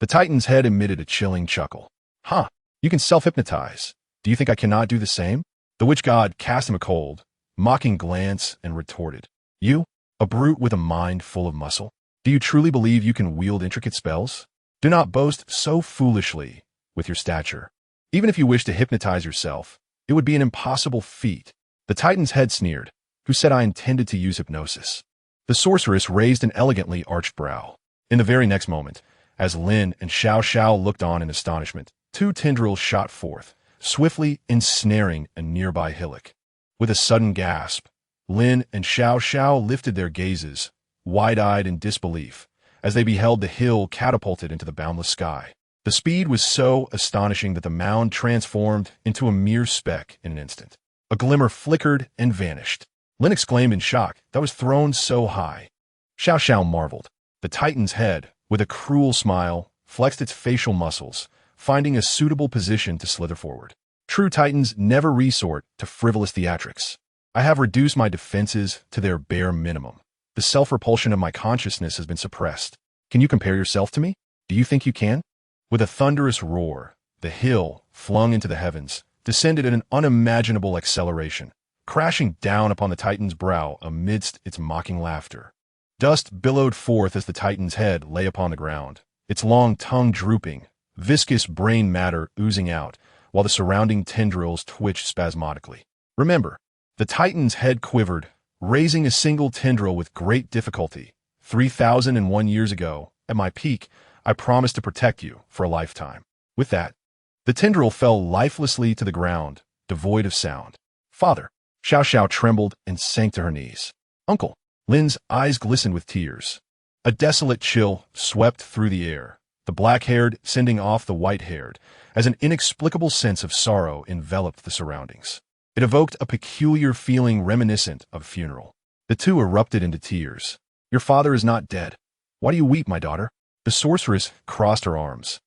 The Titan's head emitted a chilling chuckle. "Huh, you can self-hypnotize. Do you think I cannot do the same?" The witch god cast him a cold, mocking glance and retorted, "You, a brute with a mind full of muscle? Do you truly believe you can wield intricate spells? Do not boast so foolishly with your stature. Even if you wish to hypnotize yourself, it would be an impossible feat." The Titan's head sneered. "Who said I intended to use hypnosis?" The sorceress raised an elegantly arched brow. In the very next moment, as Lin and Xiao Xiao looked on in astonishment, two tendrils shot forth, swiftly ensnaring a nearby hillock. With a sudden gasp, Lin and Xiao Xiao lifted their gazes, wide-eyed in disbelief, as they beheld the hill catapulted into the boundless sky. The speed was so astonishing that the mound transformed into a mere speck in an instant. A glimmer flickered and vanished. Lin exclaimed in shock that was thrown so high. Xiao Xiao marveled. The Titan's head, with a cruel smile, flexed its facial muscles, finding a suitable position to slither forward. True Titans never resort to frivolous theatrics. I have reduced my defenses to their bare minimum. The self-repulsion of my consciousness has been suppressed. Can you compare yourself to me? Do you think you can? With a thunderous roar, the hill, flung into the heavens, descended at an unimaginable acceleration, crashing down upon the Titan's brow amidst its mocking laughter. Dust billowed forth as the Titan's head lay upon the ground, its long tongue drooping, viscous brain matter oozing out, while the surrounding tendrils twitched spasmodically. Remember, the Titan's head quivered, raising a single tendril with great difficulty. 3,001 years ago, at my peak, I promised to protect you for a lifetime. With that, the tendril fell lifelessly to the ground, devoid of sound. Father, Xiao Xiao trembled and sank to her knees. Uncle, Lin's eyes glistened with tears. A desolate chill swept through the air, the black-haired sending off the white-haired, as an inexplicable sense of sorrow enveloped the surroundings. It evoked a peculiar feeling reminiscent of a funeral. The two erupted into tears. Your father is not dead. Why do you weep, my daughter? The sorceress crossed her arms,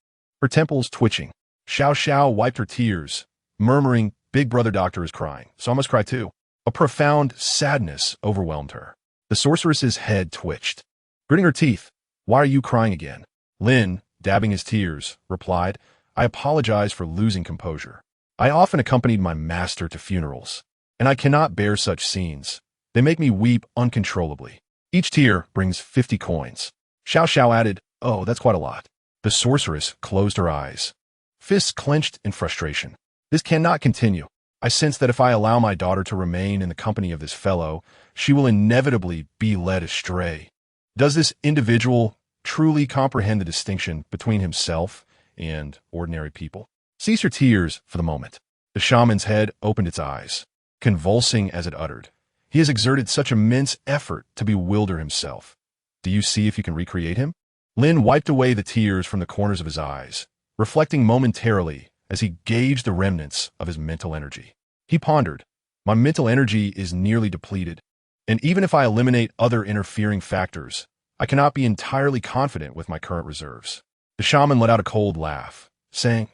her temples twitching. Xiao Xiao wiped her tears, murmuring, Big brother doctor is crying, so I must cry too. A profound sadness overwhelmed her. The sorceress's head twitched. Gritting her teeth, why are you crying again? Lin, dabbing his tears, replied, I apologize for losing composure. I often accompanied my master to funerals, and I cannot bear such scenes. They make me weep uncontrollably. Each tear brings 50 coins. Xiao Xiao added, oh, that's quite a lot. The sorceress closed her eyes, fists clenched in frustration. This cannot continue. I sense that if I allow my daughter to remain in the company of this fellow, she will inevitably be led astray. Does this individual truly comprehend the distinction between himself and ordinary people? Cease your tears for the moment. The shaman's head opened its eyes, convulsing as it uttered, He has exerted such immense effort to bewilder himself. Do you see if you can recreate him? Lin wiped away the tears from the corners of his eyes, reflecting momentarily as he gauged the remnants of his mental energy. He pondered, my mental energy is nearly depleted, and even if I eliminate other interfering factors, I cannot be entirely confident with my current reserves. The shaman let out a cold laugh, saying,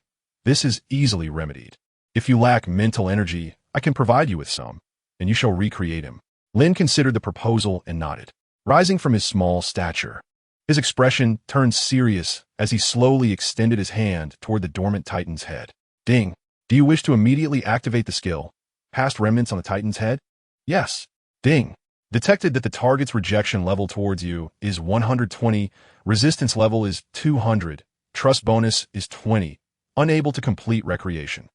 this is easily remedied. If you lack mental energy, I can provide you with some, and you shall recreate him. Lin considered the proposal and nodded. Rising from his small stature, his expression turned serious as he slowly extended his hand toward the dormant Titan's head. Ding. Do you wish to immediately activate the skill? Past remnants on the Titan's head? Yes. Ding. Detected that the target's rejection level towards you is 120, resistance level is 200, trust bonus is 20, unable to complete recreation.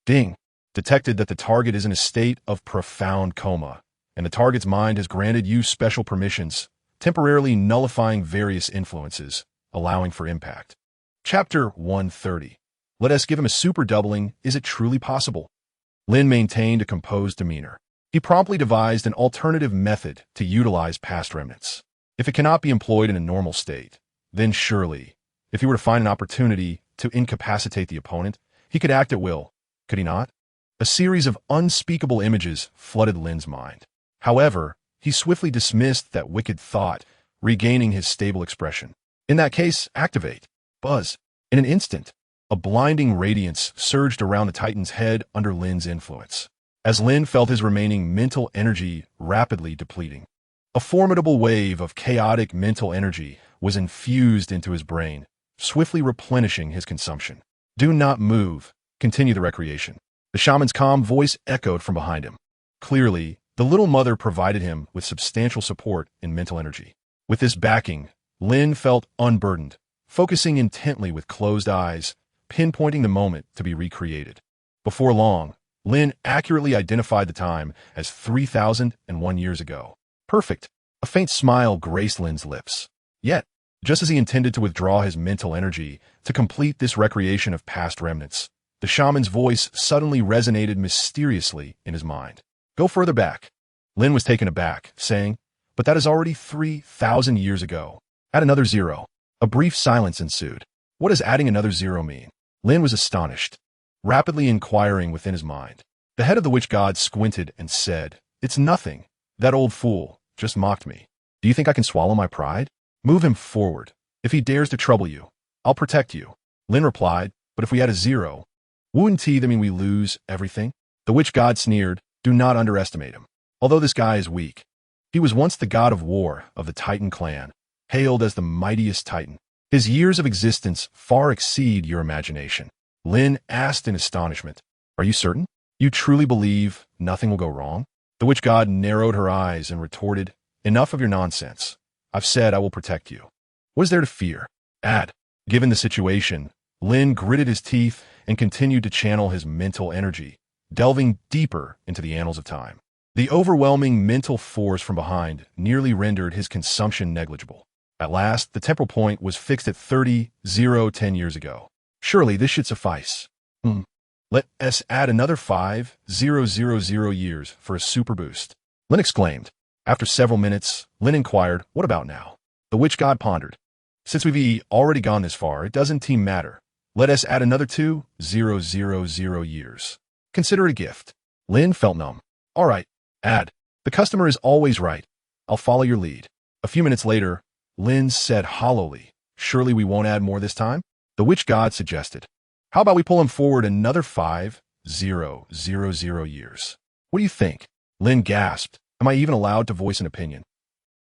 Ding. Detected that the target is in a state of profound coma, and the target's mind has granted you special permissions, temporarily nullifying various influences, allowing for impact. Chapter 130. Let us give him a super doubling. Is it truly possible? Lin maintained a composed demeanor. He promptly devised an alternative method to utilize past remnants. If it cannot be employed in a normal state, then surely, if he were to find an opportunity to incapacitate the opponent, he could act at will, could he not? A series of unspeakable images flooded Lin's mind. However, he swiftly dismissed that wicked thought, regaining his stable expression. In that case, activate. Buzz. In an instant, a blinding radiance surged around the Titan's head under Lin's influence. As Lin felt his remaining mental energy rapidly depleting, a formidable wave of chaotic mental energy was infused into his brain, swiftly replenishing his consumption. Do not move. Continue the recreation. The shaman's calm voice echoed from behind him. Clearly, the little mother provided him with substantial support in mental energy. With this backing, Lin felt unburdened, focusing intently with closed eyes, pinpointing the moment to be recreated. Before long, Lin accurately identified the time as 3,001 years ago. Perfect. A faint smile graced Lin's lips. Yet, just as he intended to withdraw his mental energy to complete this recreation of past remnants, the shaman's voice suddenly resonated mysteriously in his mind. Go further back. Lin was taken aback, saying, but that is already 3,000 years ago. Add another 0. A brief silence ensued. What does adding another 0 mean? Lin was astonished, rapidly inquiring within his mind. The head of the witch god squinted and said, it's nothing. That old fool just mocked me. Do you think I can swallow my pride? Move him forward. If he dares to trouble you, I'll protect you. Lin replied, but if we add a 0, wouldn't that mean we lose everything? The witch god sneered, do not underestimate him. Although this guy is weak, he was once the god of war of the Titan clan, hailed as the mightiest Titan. His years of existence far exceed your imagination. Lin asked in astonishment, are you certain? You truly believe nothing will go wrong? The witch god narrowed her eyes and retorted, enough of your nonsense. I've said I will protect you. What is there to fear? Given the situation, Lin gritted his teeth and continued to channel his mental energy, delving deeper into the annals of time. The overwhelming mental force from behind nearly rendered his consumption negligible. At last, the temporal point was fixed at 10 years ago. Surely this should suffice. Let us add another 5000 years for a super boost. Lin exclaimed. After several minutes, Lin inquired, what about now? The witch god pondered. Since we've already gone this far, it doesn't matter. Let us add another 2000 years. Consider it a gift. Lin felt numb. All right, add. The customer is always right. I'll follow your lead. A few minutes later, Lin said hollowly, surely we won't add more this time? The witch god suggested. How about we pull him forward another 5000 years? What do you think? Lin gasped. Am I even allowed to voice an opinion?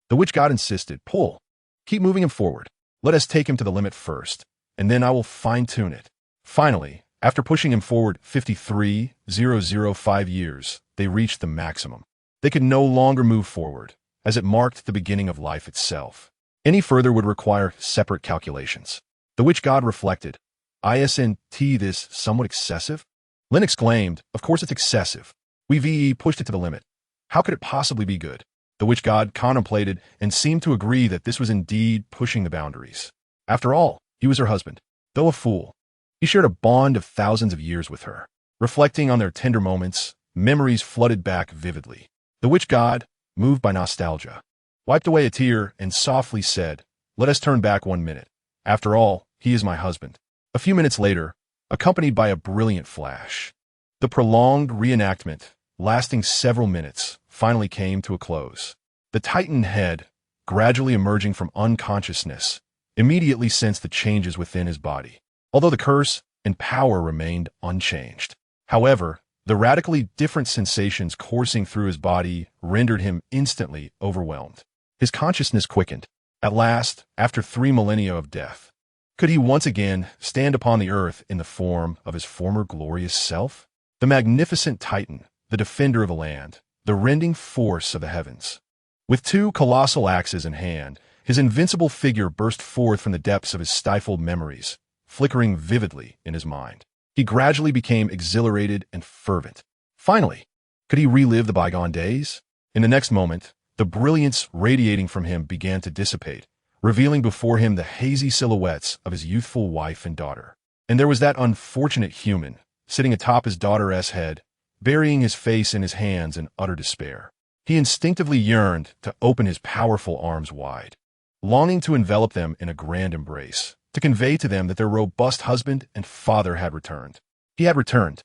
The witch god insisted. Pull. Keep moving him forward. Let us take him to the limit first, and then I will fine-tune it. Finally, after pushing him forward 53005 years, they reached the maximum. They could no longer move forward, as it marked the beginning of life itself. Any further would require separate calculations. The witch god reflected. Isn't this somewhat excessive? Lin exclaimed, of course it's excessive. We've pushed it to the limit. How could it possibly be good? The witch god contemplated and seemed to agree that this was indeed pushing the boundaries. After all, he was her husband. Though a fool, he shared a bond of thousands of years with her. Reflecting on their tender moments, memories flooded back vividly. The witch god, moved by nostalgia, wiped away a tear and softly said, "Let us turn back 1 minute. After all, he is my husband." A few minutes later, accompanied by a brilliant flash, the prolonged reenactment, lasting several minutes, finally came to a close. The Titan head, gradually emerging from unconsciousness, immediately sensed the changes within his body, although the curse and power remained unchanged. However, the radically different sensations coursing through his body rendered him instantly overwhelmed. His consciousness quickened. At last, after 3 millennia of death, could he once again stand upon the earth in the form of his former glorious self? The magnificent Titan, the defender of the land, the rending force of the heavens. With 2 colossal axes in hand, his invincible figure burst forth from the depths of his stifled memories, flickering vividly in his mind. He gradually became exhilarated and fervent. Finally, could he relive the bygone days? In the next moment, the brilliance radiating from him began to dissipate, revealing before him the hazy silhouettes of his youthful wife and daughter. And there was that unfortunate human, sitting atop his daughter's head, burying his face in his hands in utter despair. He instinctively yearned to open his powerful arms wide, longing to envelop them in a grand embrace, to convey to them that their robust husband and father had returned. He had returned.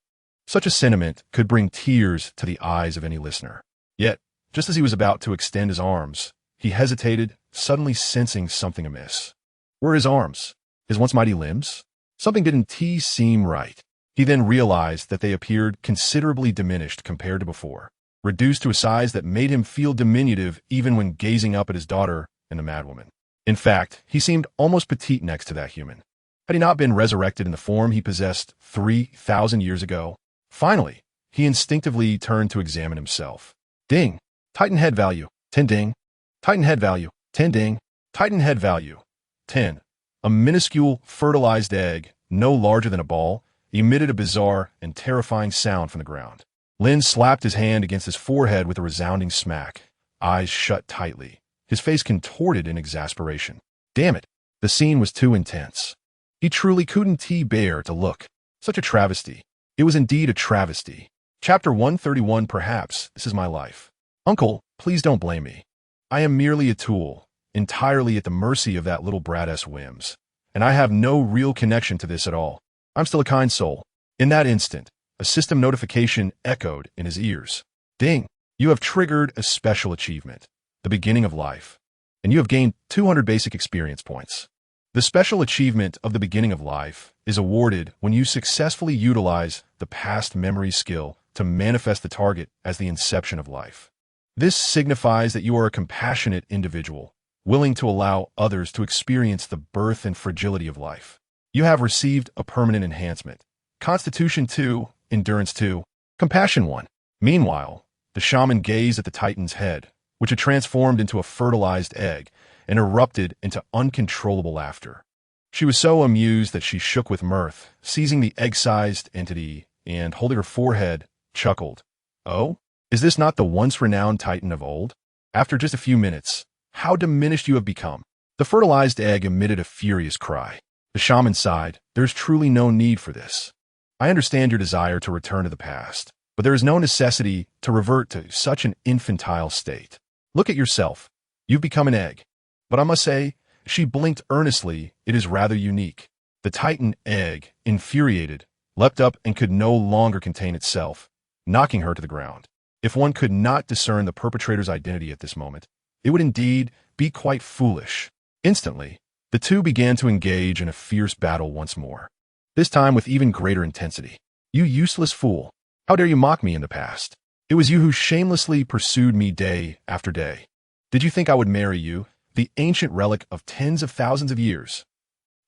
Such a sentiment could bring tears to the eyes of any listener. Yet, just as he was about to extend his arms, he hesitated, suddenly sensing something amiss. Were his arms, his once mighty limbs? Something didn't seem right. He then realized that they appeared considerably diminished compared to before, reduced to a size that made him feel diminutive even when gazing up at his daughter and the madwoman. In fact, he seemed almost petite next to that human. Had he not been resurrected in the form he possessed 3,000 years ago? Finally, he instinctively turned to examine himself. Ding! Titan head value, 10 ding. Titan head value, 10 ding. Titan head value, 10. A minuscule, fertilized egg, no larger than a ball, emitted a bizarre and terrifying sound from the ground. Lin slapped his hand against his forehead with a resounding smack, eyes shut tightly, his face contorted in exasperation. Damn it, the scene was too intense. He truly couldn't bear to look. Such a travesty. It was indeed a travesty. Chapter 131. Perhaps this is my life. Uncle, please don't blame me. I am merely a tool, entirely at the mercy of that little brat's whims, and I have no real connection to this at all. I'm still a kind soul. In that instant, a system notification echoed in his ears. Ding! You have triggered a special achievement, the beginning of life, and you have gained 200 basic experience points. The special achievement of the beginning of life is awarded when you successfully utilize the past memory skill to manifest the target as the inception of life. This signifies that you are a compassionate individual, willing to allow others to experience the birth and fragility of life. You have received a permanent enhancement. Constitution 2, Endurance 2, Compassion 1. Meanwhile, the shaman gazed at the Titan's head, which had transformed into a fertilized egg and erupted into uncontrollable laughter. She was so amused that she shook with mirth, seizing the egg-sized entity and, holding her forehead, chuckled. Oh, is this not the once-renowned Titan of old? After just a few minutes, how diminished you have become. The fertilized egg emitted a furious cry. The shaman sighed. There's truly no need for this. I understand your desire to return to the past, but there is no necessity to revert to such an infantile state. Look at yourself. You've become an egg. But I must say, she blinked earnestly, it is rather unique. The Titan egg, infuriated, leapt up and could no longer contain itself, knocking her to the ground. If one could not discern the perpetrator's identity at this moment, it would indeed be quite foolish. Instantly, the two began to engage in a fierce battle once more, this time with even greater intensity. You useless fool! How dare you mock me in the past? It was you who shamelessly pursued me day after day. Did you think I would marry you, the ancient relic of tens of thousands of years?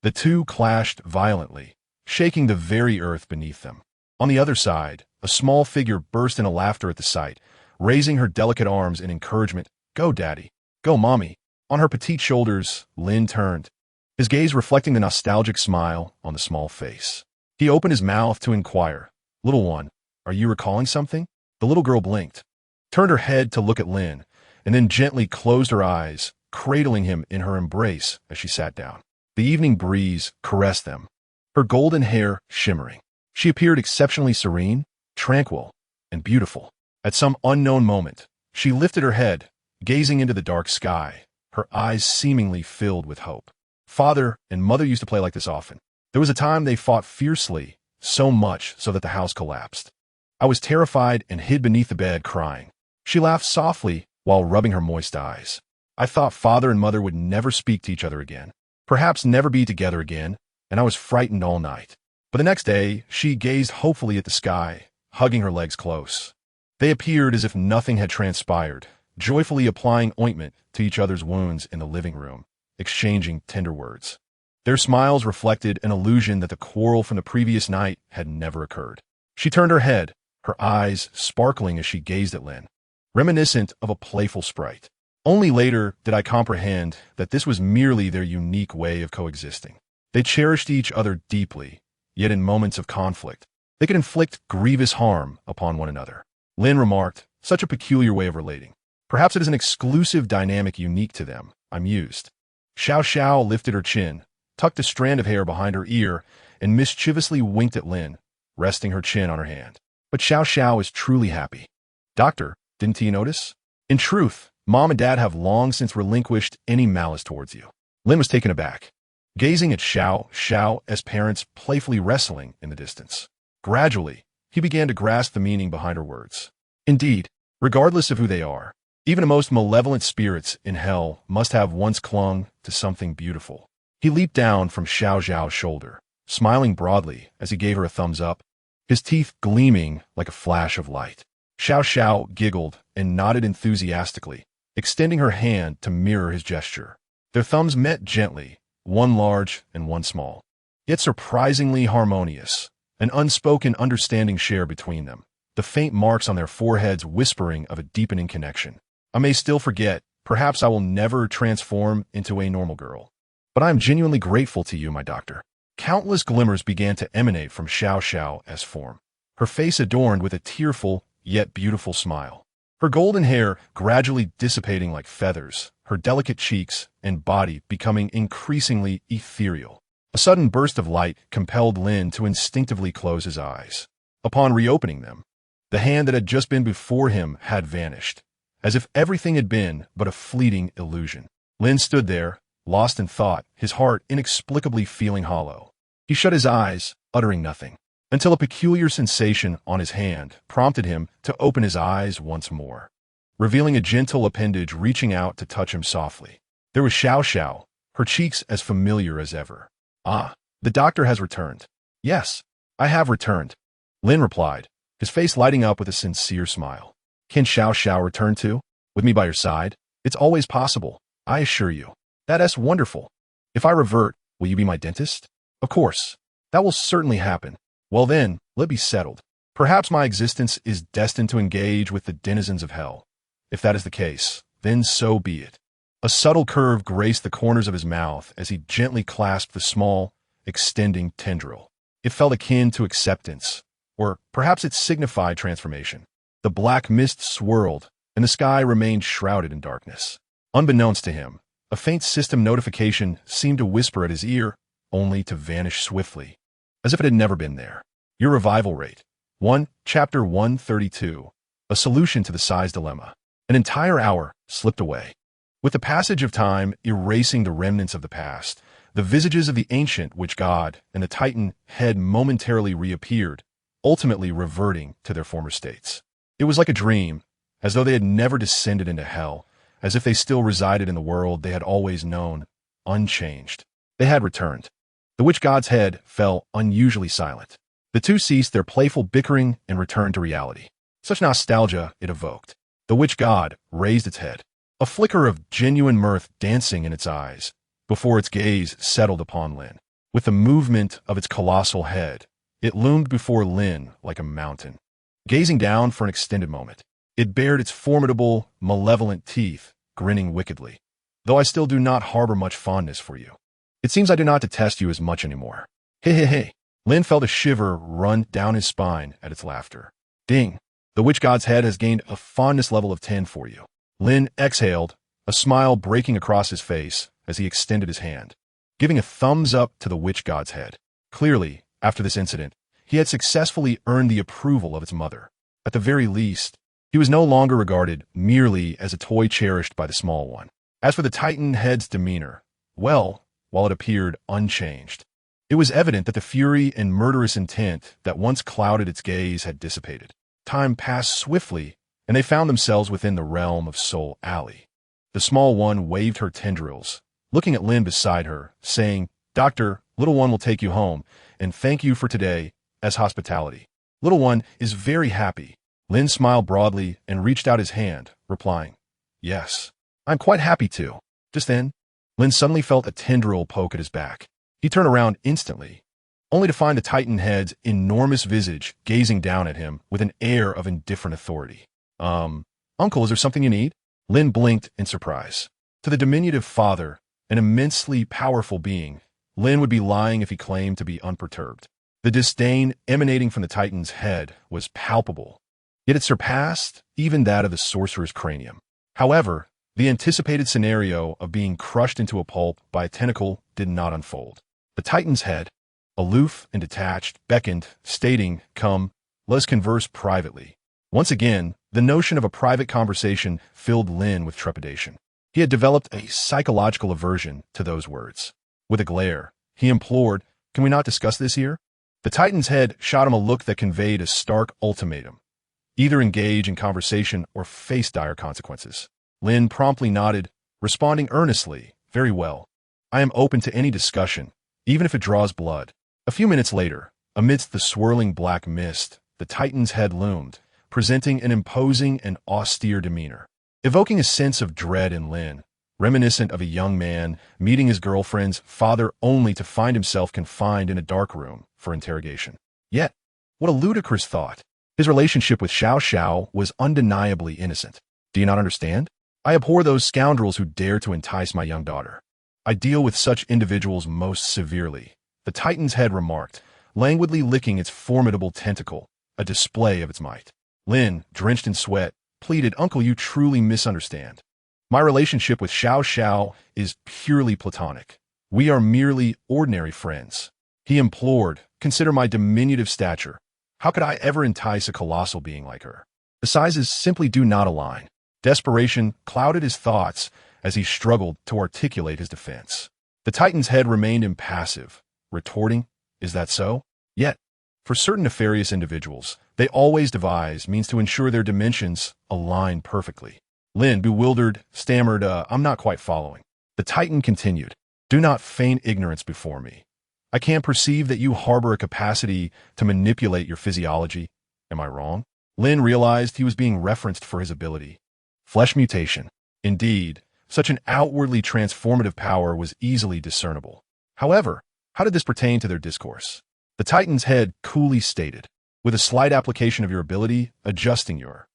The two clashed violently, shaking the very earth beneath them. On the other side, a small figure burst into laughter at the sight, raising her delicate arms in encouragement. Go, Daddy. Go, Mommy. On her petite shoulders, Lin turned, his gaze reflecting the nostalgic smile on the small face. He opened his mouth to inquire, Little one, are you recalling something? The little girl blinked, turned her head to look at Lin, and then gently closed her eyes, cradling him in her embrace as she sat down. The evening breeze caressed them, her golden hair shimmering. She appeared exceptionally serene, tranquil, and beautiful. At some unknown moment, She lifted her head, gazing into the dark sky, her eyes seemingly filled with hope. Father and mother used to play like this often. There was a time they fought fiercely, so much so that the house collapsed. I was terrified and hid beneath the bed crying. She laughed softly while rubbing her moist eyes. I thought father and mother would never speak to each other again, perhaps never be together again, and I was frightened all night. But the next day, she gazed hopefully at the sky, hugging her legs close. They appeared as if nothing had transpired, joyfully applying ointment to each other's wounds in the living room, exchanging tender words. Their smiles reflected an illusion that the quarrel from the previous night had never occurred. She turned her head, her eyes sparkling as she gazed at Lin, reminiscent of a playful sprite. Only later did I comprehend that this was merely their unique way of coexisting. They cherished each other deeply, yet in moments of conflict, they could inflict grievous harm upon one another. Lin remarked, such a peculiar way of relating. Perhaps it is an exclusive dynamic unique to them, I mused. Xiao Xiao lifted her chin, tucked a strand of hair behind her ear, and mischievously winked at Lin, resting her chin on her hand. But Xiao Xiao is truly happy. Doctor, didn't you notice? In truth, Mom and Dad have long since relinquished any malice towards you. Lin was taken aback, gazing at Xiao Xiao as parents playfully wrestling in the distance. Gradually, he began to grasp the meaning behind her words. Indeed, regardless of who they are, even the most malevolent spirits in hell must have once clung to something beautiful. He leaped down from Xiao Xiao's shoulder, smiling broadly as he gave her a thumbs up, his teeth gleaming like a flash of light. Xiao Xiao giggled and nodded enthusiastically, extending her hand to mirror his gesture. Their thumbs met gently, one large and one small, yet surprisingly harmonious, an unspoken understanding share between them, the faint marks on their foreheads whispering of a deepening connection. I may still forget, perhaps I will never transform into a normal girl, but I am genuinely grateful to you, my doctor. Countless glimmers began to emanate from Xiao Xiao as form, her face adorned with a tearful yet beautiful smile. Her golden hair gradually dissipating like feathers, her delicate cheeks and body becoming increasingly ethereal. A sudden burst of light compelled Lin to instinctively close his eyes. Upon reopening them, the hand that had just been before him had vanished, as if everything had been but a fleeting illusion. Lin stood there, lost in thought, his heart inexplicably feeling hollow. He shut his eyes, uttering nothing, until a peculiar sensation on his hand prompted him to open his eyes once more, revealing a gentle appendage reaching out to touch him softly. There was Xiao Xiao, her cheeks as familiar as ever. Ah, the doctor has returned. Yes, I have returned, Lin replied, his face lighting up with a sincere smile. Can Xiao Xiao return too? With me by your side? It's always possible, I assure you. That's wonderful. If I revert, will you be my dentist? Of course. That will certainly happen. Well then, let be settled. Perhaps my existence is destined to engage with the denizens of hell. If that is the case, then so be it. A subtle curve graced the corners of his mouth as he gently clasped the small, extending tendril. It felt akin to acceptance, or perhaps it signified transformation. The black mist swirled, and the sky remained shrouded in darkness. Unbeknownst to him, a faint system notification seemed to whisper at his ear, only to vanish swiftly, as if it had never been there. Your revival rate. 1, Chapter 132. A solution to the size dilemma. An entire hour slipped away. With the passage of time erasing the remnants of the past, the visages of the ancient witch god and the titan had momentarily reappeared, ultimately reverting to their former states. It was like a dream, as though they had never descended into hell, as if they still resided in the world they had always known, unchanged. They had returned. The witch god's head fell unusually silent. The two ceased their playful bickering and returned to reality. Such nostalgia it evoked. The witch god raised its head, a flicker of genuine mirth dancing in its eyes, before its gaze settled upon Lin. With the movement of its colossal head, it loomed before Lin like a mountain. Gazing down for an extended moment, it bared its formidable, malevolent teeth, grinning wickedly. Though I still do not harbor much fondness for you, it seems I do not detest you as much anymore. Hey, hey, hey. Lin felt a shiver run down his spine at its laughter. Ding. The witch god's head has gained a fondness level of 10 for you. Lin exhaled, a smile breaking across his face as he extended his hand, giving a thumbs up to the witch god's head. Clearly, after this incident, he had successfully earned the approval of its mother. At the very least, He was no longer regarded merely as a toy cherished by the small one. As for the Titan head's demeanor, well, while it appeared unchanged, it was evident that the fury and murderous intent that once clouded its gaze had dissipated. Time passed swiftly, and they found themselves within the realm of Soul Alley. The small one waved her tendrils, looking at Lin beside her, saying, "Doctor, little one will take you home, and thank you for today as hospitality. Little one is very happy." Lin smiled broadly and reached out his hand, replying, "Yes, I'm quite happy too." Just then, Lin suddenly felt a tendril poke at his back. He turned around instantly, only to find the Titan head's enormous visage gazing down at him with an air of indifferent authority. Uncle, is there something you need?" Lin blinked in surprise. To the diminutive father, an immensely powerful being, Lin would be lying if he claimed to be unperturbed. The disdain emanating from the Titan's head was palpable, yet it surpassed even that of the sorcerer's cranium. However, the anticipated scenario of being crushed into a pulp by a tentacle did not unfold. The Titan's head, aloof and detached, beckoned, stating, "Come, let us converse privately." Once again, the notion of a private conversation filled Lin with trepidation. He had developed a psychological aversion to those words. With a glare, he implored, "Can we not discuss this here?" The Titan's head shot him a look that conveyed a stark ultimatum: either engage in conversation or face dire consequences. Lin promptly nodded, responding earnestly, "Very well. I am open to any discussion, even if it draws blood." A few minutes later, amidst the swirling black mist, the Titan's head loomed, presenting an imposing and austere demeanor, evoking a sense of dread in Lin, reminiscent of a young man meeting his girlfriend's father only to find himself confined in a dark room for interrogation. Yet, what a ludicrous thought! His relationship with Xiao Xiao was undeniably innocent. Do you not understand? I abhor those scoundrels who dare to entice my young daughter. I deal with such individuals most severely, the Titan's head remarked, languidly licking its formidable tentacle, a display of its might. Lin, drenched in sweat, pleaded, "Uncle, you truly misunderstand. My relationship with Xiao Xiao is purely platonic. We are merely ordinary friends." He implored, "Consider my diminutive stature. How could I ever entice a colossal being like her? The sizes simply do not align." Desperation clouded his thoughts as he struggled to articulate his defense. The Titan's head remained impassive, retorting, "Is that so? Yet, for certain nefarious individuals, they always devise means to ensure their dimensions align perfectly." Lin, bewildered, stammered, "I'm not quite following." The Titan continued, "Do not feign ignorance before me. I can perceive that you harbor a capacity to manipulate your physiology. Am I wrong?" Lin realized he was being referenced for his ability. Flesh mutation. Indeed, such an outwardly transformative power was easily discernible. However, how did this pertain to their discourse? The Titan's head coolly stated, "With a slight application of your ability, adjusting your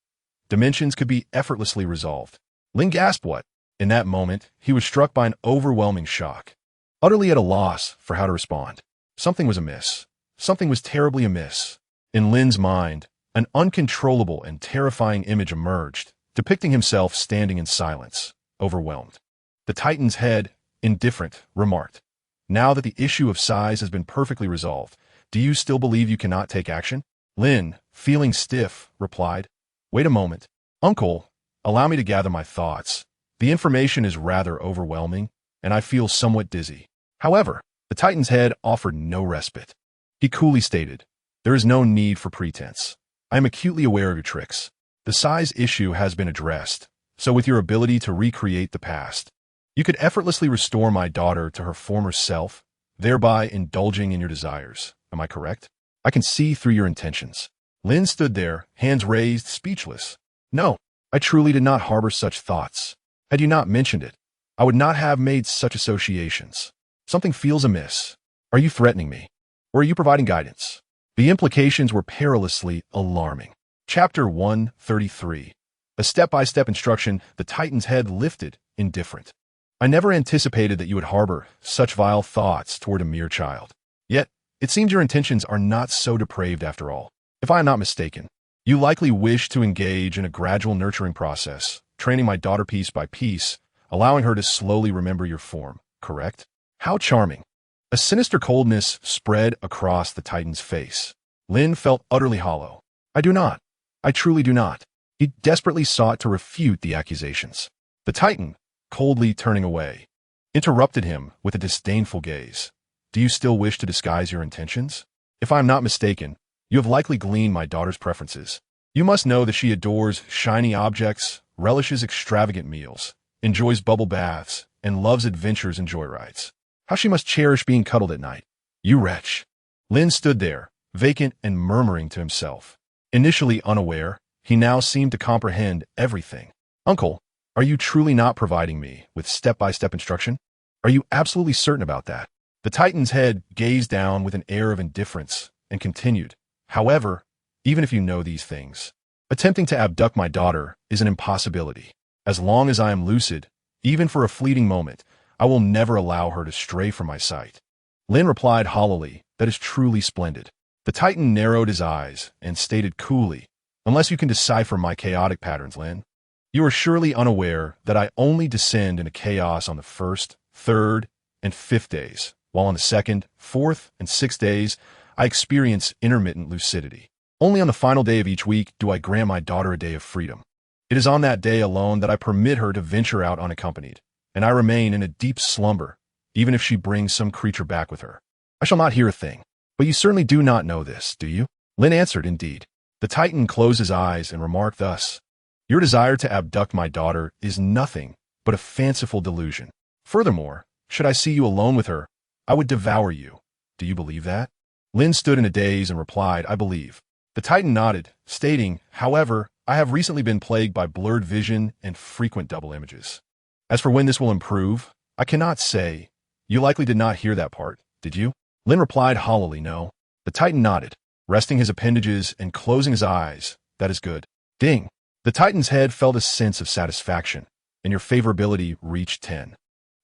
dimensions could be effortlessly resolved." Lin gasped. What? In that moment, he was struck by an overwhelming shock, utterly at a loss for how to respond. Something was amiss. Something was terribly amiss. In Lin's mind, an uncontrollable and terrifying image emerged, depicting himself standing in silence, overwhelmed. The Titan's head, indifferent, remarked, "Now that the issue of size has been perfectly resolved, do you still believe you cannot take action?" Lin, feeling stiff, replied, "Wait a moment. Uncle, allow me to gather my thoughts. The information is rather overwhelming, and I feel somewhat dizzy." However, the Titan's head offered no respite. He coolly stated, "There is no need for pretense. I am acutely aware of your tricks. The size issue has been addressed, so with your ability to recreate the past, you could effortlessly restore my daughter to her former self, thereby indulging in your desires. Am I correct? I can see through your intentions." Lin stood there, hands raised, speechless. "No, I truly did not harbor such thoughts. Had you not mentioned it, I would not have made such associations. Something feels amiss. Are you threatening me? Or are you providing guidance?" The implications were perilously alarming. Chapter 133. A step-by-step instruction. The Titan's head lifted, indifferent. "I never anticipated that you would harbor such vile thoughts toward a mere child. Yet, it seems your intentions are not so depraved after all. If I am not mistaken, you likely wish to engage in a gradual nurturing process, training my daughter piece by piece, allowing her to slowly remember your form, correct?" How charming. A sinister coldness spread across the Titan's face. Lin felt utterly hollow. "I do not. I truly do not." He desperately sought to refute the accusations. The Titan, coldly turning away, interrupted him with a disdainful gaze. Do you still wish to disguise your intentions? If I am not mistaken, you have likely gleaned my daughter's preferences. You must know that she adores shiny objects, relishes extravagant meals, enjoys bubble baths, and loves adventures and joyrides. How she must cherish being cuddled at night. You wretch. Lin stood there, vacant and murmuring to himself. Initially unaware, he now seemed to comprehend everything. Uncle, are you truly not providing me with step-by-step instruction? Are you absolutely certain about that? The Titan's head gazed down with an air of indifference and continued. However, even if you know these things, attempting to abduct my daughter is an impossibility. As long as I am lucid, even for a fleeting moment, I will never allow her to stray from my sight. Lin replied hollowly, that is truly splendid. The Titan narrowed his eyes and stated coolly, unless you can decipher my chaotic patterns, Lin. You are surely unaware that I only descend into chaos on the first, third, and fifth days, while on the second, fourth, and sixth days, I experience intermittent lucidity. Only on the final day of each week do I grant my daughter a day of freedom. It is on that day alone that I permit her to venture out unaccompanied, and I remain in a deep slumber, even if she brings some creature back with her. I shall not hear a thing. But you certainly do not know this, do you? Lin answered, indeed. The Titan closed his eyes and remarked thus, your desire to abduct my daughter is nothing but a fanciful delusion. Furthermore, should I see you alone with her, I would devour you. Do you believe that? Lin stood in a daze and replied, I believe. The Titan nodded, stating, however, I have recently been plagued by blurred vision and frequent double images. As for when this will improve, I cannot say. You likely did not hear that part, did you? Lin replied hollowly, no. The Titan nodded, resting his appendages and closing his eyes. That is good. Ding. The Titan's head felt a sense of satisfaction, and your favorability reached 10.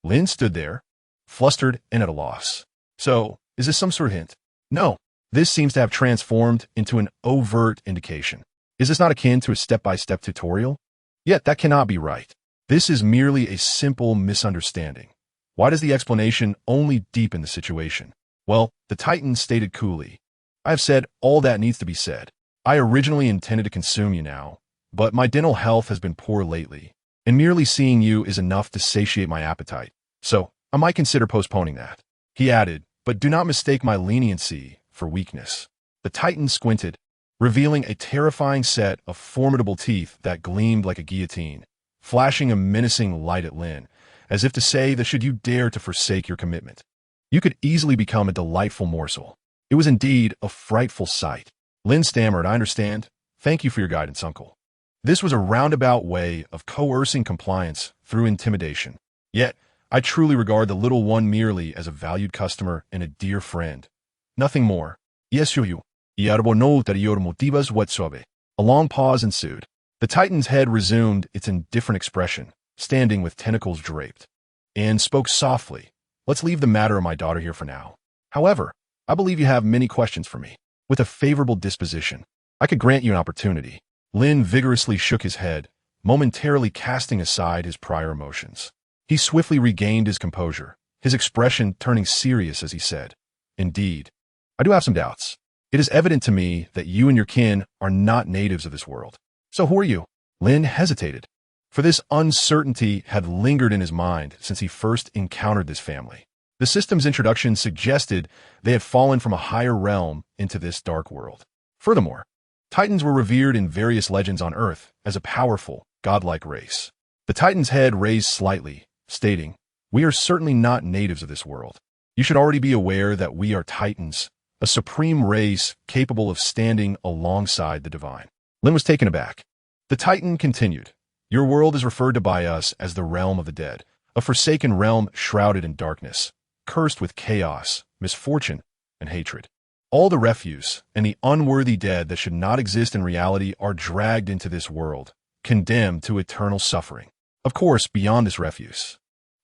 Lin stood there, flustered and at a loss. So, is this some sort of hint? No. This seems to have transformed into an overt indication. Is this not akin to a step-by-step tutorial? Yet that cannot be right. This is merely a simple misunderstanding. Why does the explanation only deepen the situation? Well, the Titan stated coolly, I have said all that needs to be said. I originally intended to consume you now, but my dental health has been poor lately, and merely seeing you is enough to satiate my appetite. So, I might consider postponing that. He added, but do not mistake my leniency for weakness. The Titan squinted, revealing a terrifying set of formidable teeth that gleamed like a guillotine, flashing a menacing light at Lin, as if to say that should you dare to forsake your commitment, you could easily become a delightful morsel. It was indeed a frightful sight. Lin stammered, I understand. Thank you for your guidance, uncle. This was a roundabout way of coercing compliance through intimidation. Yet, I truly regard the little one merely as a valued customer and a dear friend. Nothing more. Yes, you. Motivas whatsoever. A long pause ensued. The Titan's head resumed its indifferent expression, standing with tentacles draped, and spoke softly. Let's leave the matter of my daughter here for now. However, I believe you have many questions for me. With a favorable disposition, I could grant you an opportunity. Lin vigorously shook his head, momentarily casting aside his prior emotions. He swiftly regained his composure, his expression turning serious as he said, indeed, I do have some doubts. It is evident to me that you and your kin are not natives of this world. So who are you? Lin hesitated, for this uncertainty had lingered in his mind since he first encountered this family. The system's introduction suggested they had fallen from a higher realm into this dark world. Furthermore, Titans were revered in various legends on Earth as a powerful, godlike race. The Titan's head raised slightly, stating, we are certainly not natives of this world. You should already be aware that we are Titans, a supreme race capable of standing alongside the divine. Lin was taken aback. The Titan continued, your world is referred to by us as the realm of the dead, a forsaken realm shrouded in darkness, cursed with chaos, misfortune, and hatred. All the refuse and the unworthy dead that should not exist in reality are dragged into this world, condemned to eternal suffering. Of course, beyond this refuse,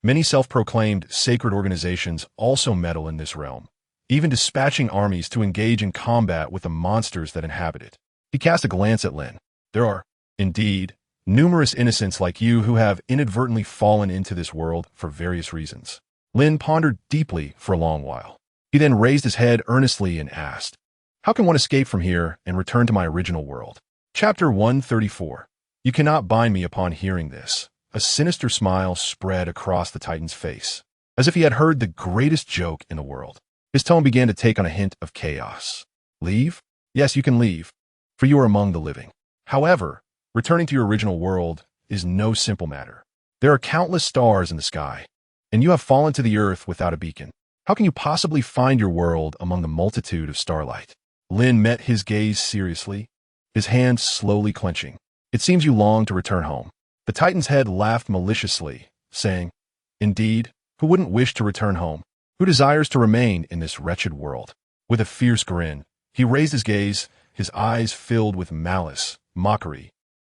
many self-proclaimed sacred organizations also meddle in this realm, even dispatching armies to engage in combat with the monsters that inhabit it. He cast a glance at Lin. There are, indeed, numerous innocents like you who have inadvertently fallen into this world for various reasons. Lin pondered deeply for a long while. He then raised his head earnestly and asked, how can one escape from here and return to my original world? Chapter 134. You cannot bind me. Upon hearing this, a sinister smile spread across the Titan's face, as if he had heard the greatest joke in the world. His tone began to take on a hint of chaos. Leave? Yes, you can leave, for you are among the living. However, returning to your original world is no simple matter. There are countless stars in the sky, and you have fallen to the earth without a beacon. How can you possibly find your world among the multitude of starlight? Lin met his gaze seriously, his hands slowly clenching. It seems you long to return home. The Titan's head laughed maliciously, saying, Indeed, who wouldn't wish to return home? Who desires to remain in this wretched world? With a fierce grin, he raised his gaze, his eyes filled with malice, mockery,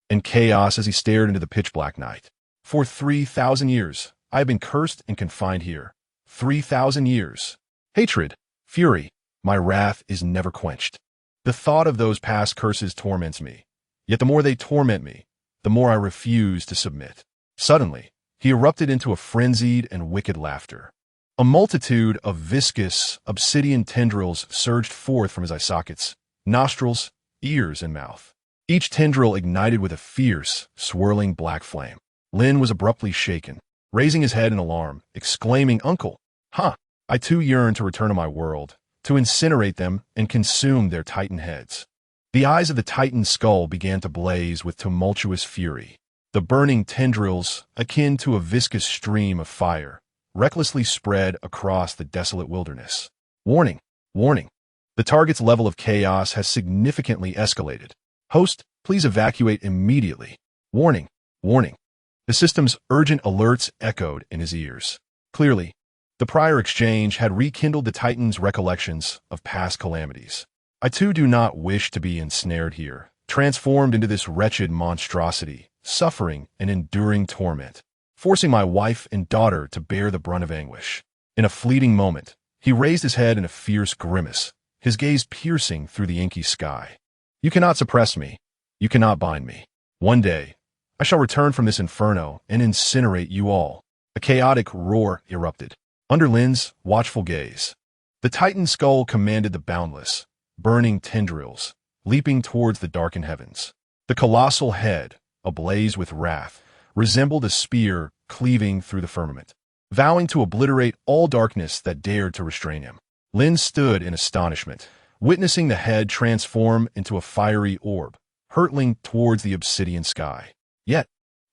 and chaos as he stared into the pitch-black night. For 3,000 years, I have been cursed and confined here. 3,000 years. Hatred, fury, my wrath is never quenched. The thought of those past curses torments me. Yet the more they torment me, the more I refuse to submit. Suddenly, he erupted into a frenzied and wicked laughter. A multitude of viscous, obsidian tendrils surged forth from his eye sockets, nostrils, ears, and mouth. Each tendril ignited with a fierce, swirling black flame. Lin was abruptly shaken, raising his head in alarm, exclaiming, Uncle, I too yearn to return to my world, to incinerate them and consume their Titan heads. The eyes of the Titan's skull began to blaze with tumultuous fury. The burning tendrils, akin to a viscous stream of fire, recklessly spread across the desolate wilderness. Warning, warning. The target's level of chaos has significantly escalated. Host, please evacuate immediately. Warning, warning. The system's urgent alerts echoed in his ears. Clearly, the prior exchange had rekindled the Titan's recollections of past calamities. I too do not wish to be ensnared here, transformed into this wretched monstrosity, suffering and enduring torment, forcing my wife and daughter to bear the brunt of anguish. In a fleeting moment, he raised his head in a fierce grimace, his gaze piercing through the inky sky. You cannot suppress me. You cannot bind me. One day, I shall return from this inferno and incinerate you all. A chaotic roar erupted. Under Lin's watchful gaze, the Titan skull commanded the boundless, burning tendrils, leaping towards the darkened heavens. The colossal head, ablaze with wrath, resembled a spear cleaving through the firmament, vowing to obliterate all darkness that dared to restrain him. Lin stood in astonishment, witnessing the head transform into a fiery orb, hurtling towards the obsidian sky. Yet,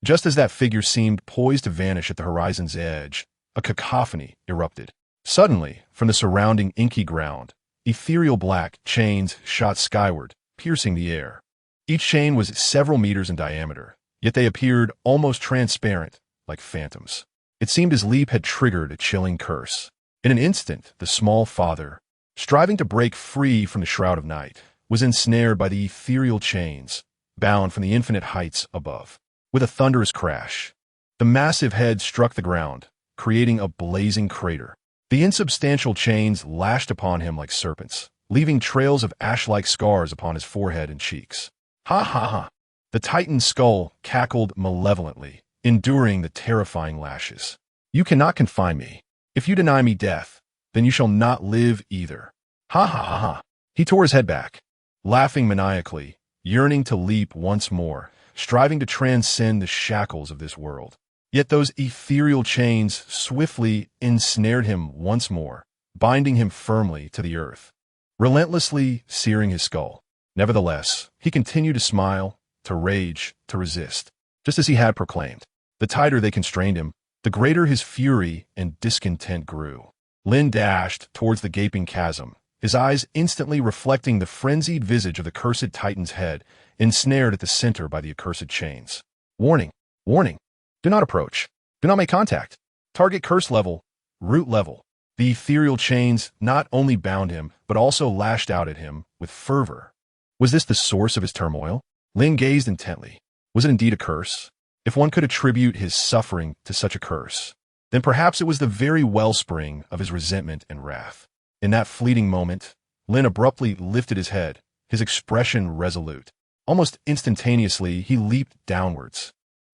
just as that figure seemed poised to vanish at the horizon's edge, a cacophony erupted. Suddenly, from the surrounding inky ground, ethereal black chains shot skyward, piercing the air. Each chain was several meters in diameter, yet they appeared almost transparent, like phantoms. It seemed his leap had triggered a chilling curse. In an instant, the small father, striving to break free from the shroud of night, was ensnared by the ethereal chains, bound from the infinite heights above. With a thunderous crash, the massive head struck the ground, creating a blazing crater. The insubstantial chains lashed upon him like serpents, leaving trails of ash-like scars upon his forehead and cheeks. Ha ha ha! The Titan's skull cackled malevolently, enduring the terrifying lashes. You cannot confine me. If you deny me death, then you shall not live either. Ha ha ha ha! He tore his head back, laughing maniacally, yearning to leap once more, striving to transcend the shackles of this world. Yet those ethereal chains swiftly ensnared him once more, binding him firmly to the earth, relentlessly searing his skull. Nevertheless, he continued to smile, to rage, to resist, just as he had proclaimed. The tighter they constrained him, the greater his fury and discontent grew. Lin dashed towards the gaping chasm, his eyes instantly reflecting the frenzied visage of the cursed Titan's head, ensnared at the center by the accursed chains. Warning! Warning! Do not approach. Do not make contact. Target curse level, root level. The ethereal chains not only bound him, but also lashed out at him with fervor. Was this the source of his turmoil? Lin gazed intently. Was it indeed a curse? If one could attribute his suffering to such a curse, then perhaps it was the very wellspring of his resentment and wrath. In that fleeting moment, Lin abruptly lifted his head, his expression resolute. Almost instantaneously, he leaped downwards,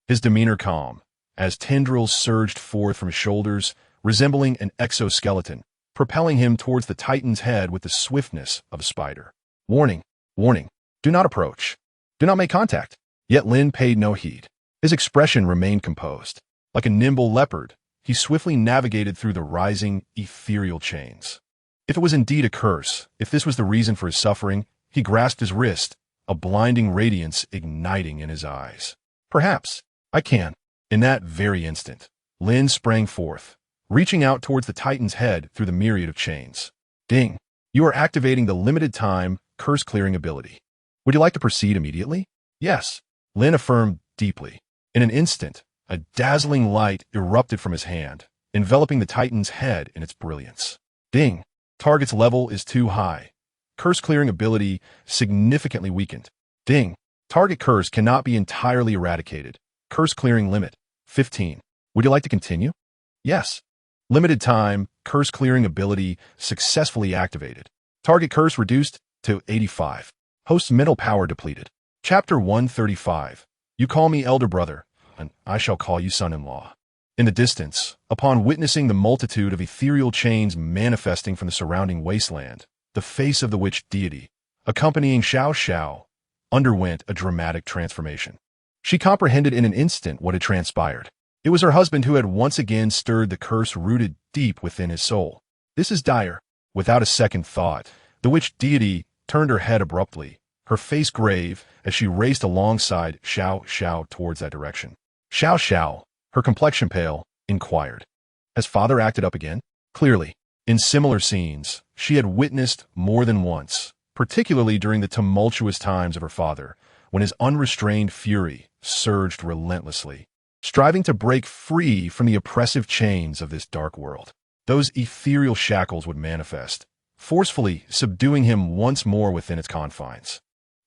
his demeanor calm, as tendrils surged forth from his shoulders, resembling an exoskeleton, propelling him towards the Titan's head with the swiftness of a spider. Warning! Warning! Do not approach. Do not make contact. Yet Lin paid no heed. His expression remained composed. Like a nimble leopard, he swiftly navigated through the rising, ethereal chains. If it was indeed a curse, if this was the reason for his suffering, he grasped his wrist, a blinding radiance igniting in his eyes. Perhaps I can. In that very instant, Lin sprang forth, reaching out towards the Titan's head through the myriad of chains. Ding! You are activating the limited-time, curse-clearing ability. Would you like to proceed immediately? Yes, Lin affirmed deeply. In an instant, a dazzling light erupted from his hand, enveloping the Titan's head in its brilliance. Ding! Target's level is too high. Curse-clearing ability significantly weakened. Ding! Target curse cannot be entirely eradicated. Curse-clearing limit, 15. Would you like to continue? Yes. Limited time, curse-clearing ability successfully activated. Target curse reduced to 85. Host's mental power depleted. Chapter 135. You call me elder brother, and I shall call you son-in-law. In the distance, upon witnessing the multitude of ethereal chains manifesting from the surrounding wasteland, the face of the witch deity, accompanying Xiao Xiao, underwent a dramatic transformation. She comprehended in an instant what had transpired. It was her husband who had once again stirred the curse rooted deep within his soul. This is dire. Without a second thought, the witch deity turned her head abruptly, her face grave as she raced alongside Xiao Xiao towards that direction. Xiao Xiao, her complexion pale, inquired, "Has father acted up again?" Clearly, in similar scenes, she had witnessed more than once, particularly during the tumultuous times of her father, when his unrestrained fury surged relentlessly, striving to break free from the oppressive chains of this dark world. Those ethereal shackles would manifest, forcefully subduing him once more within its confines.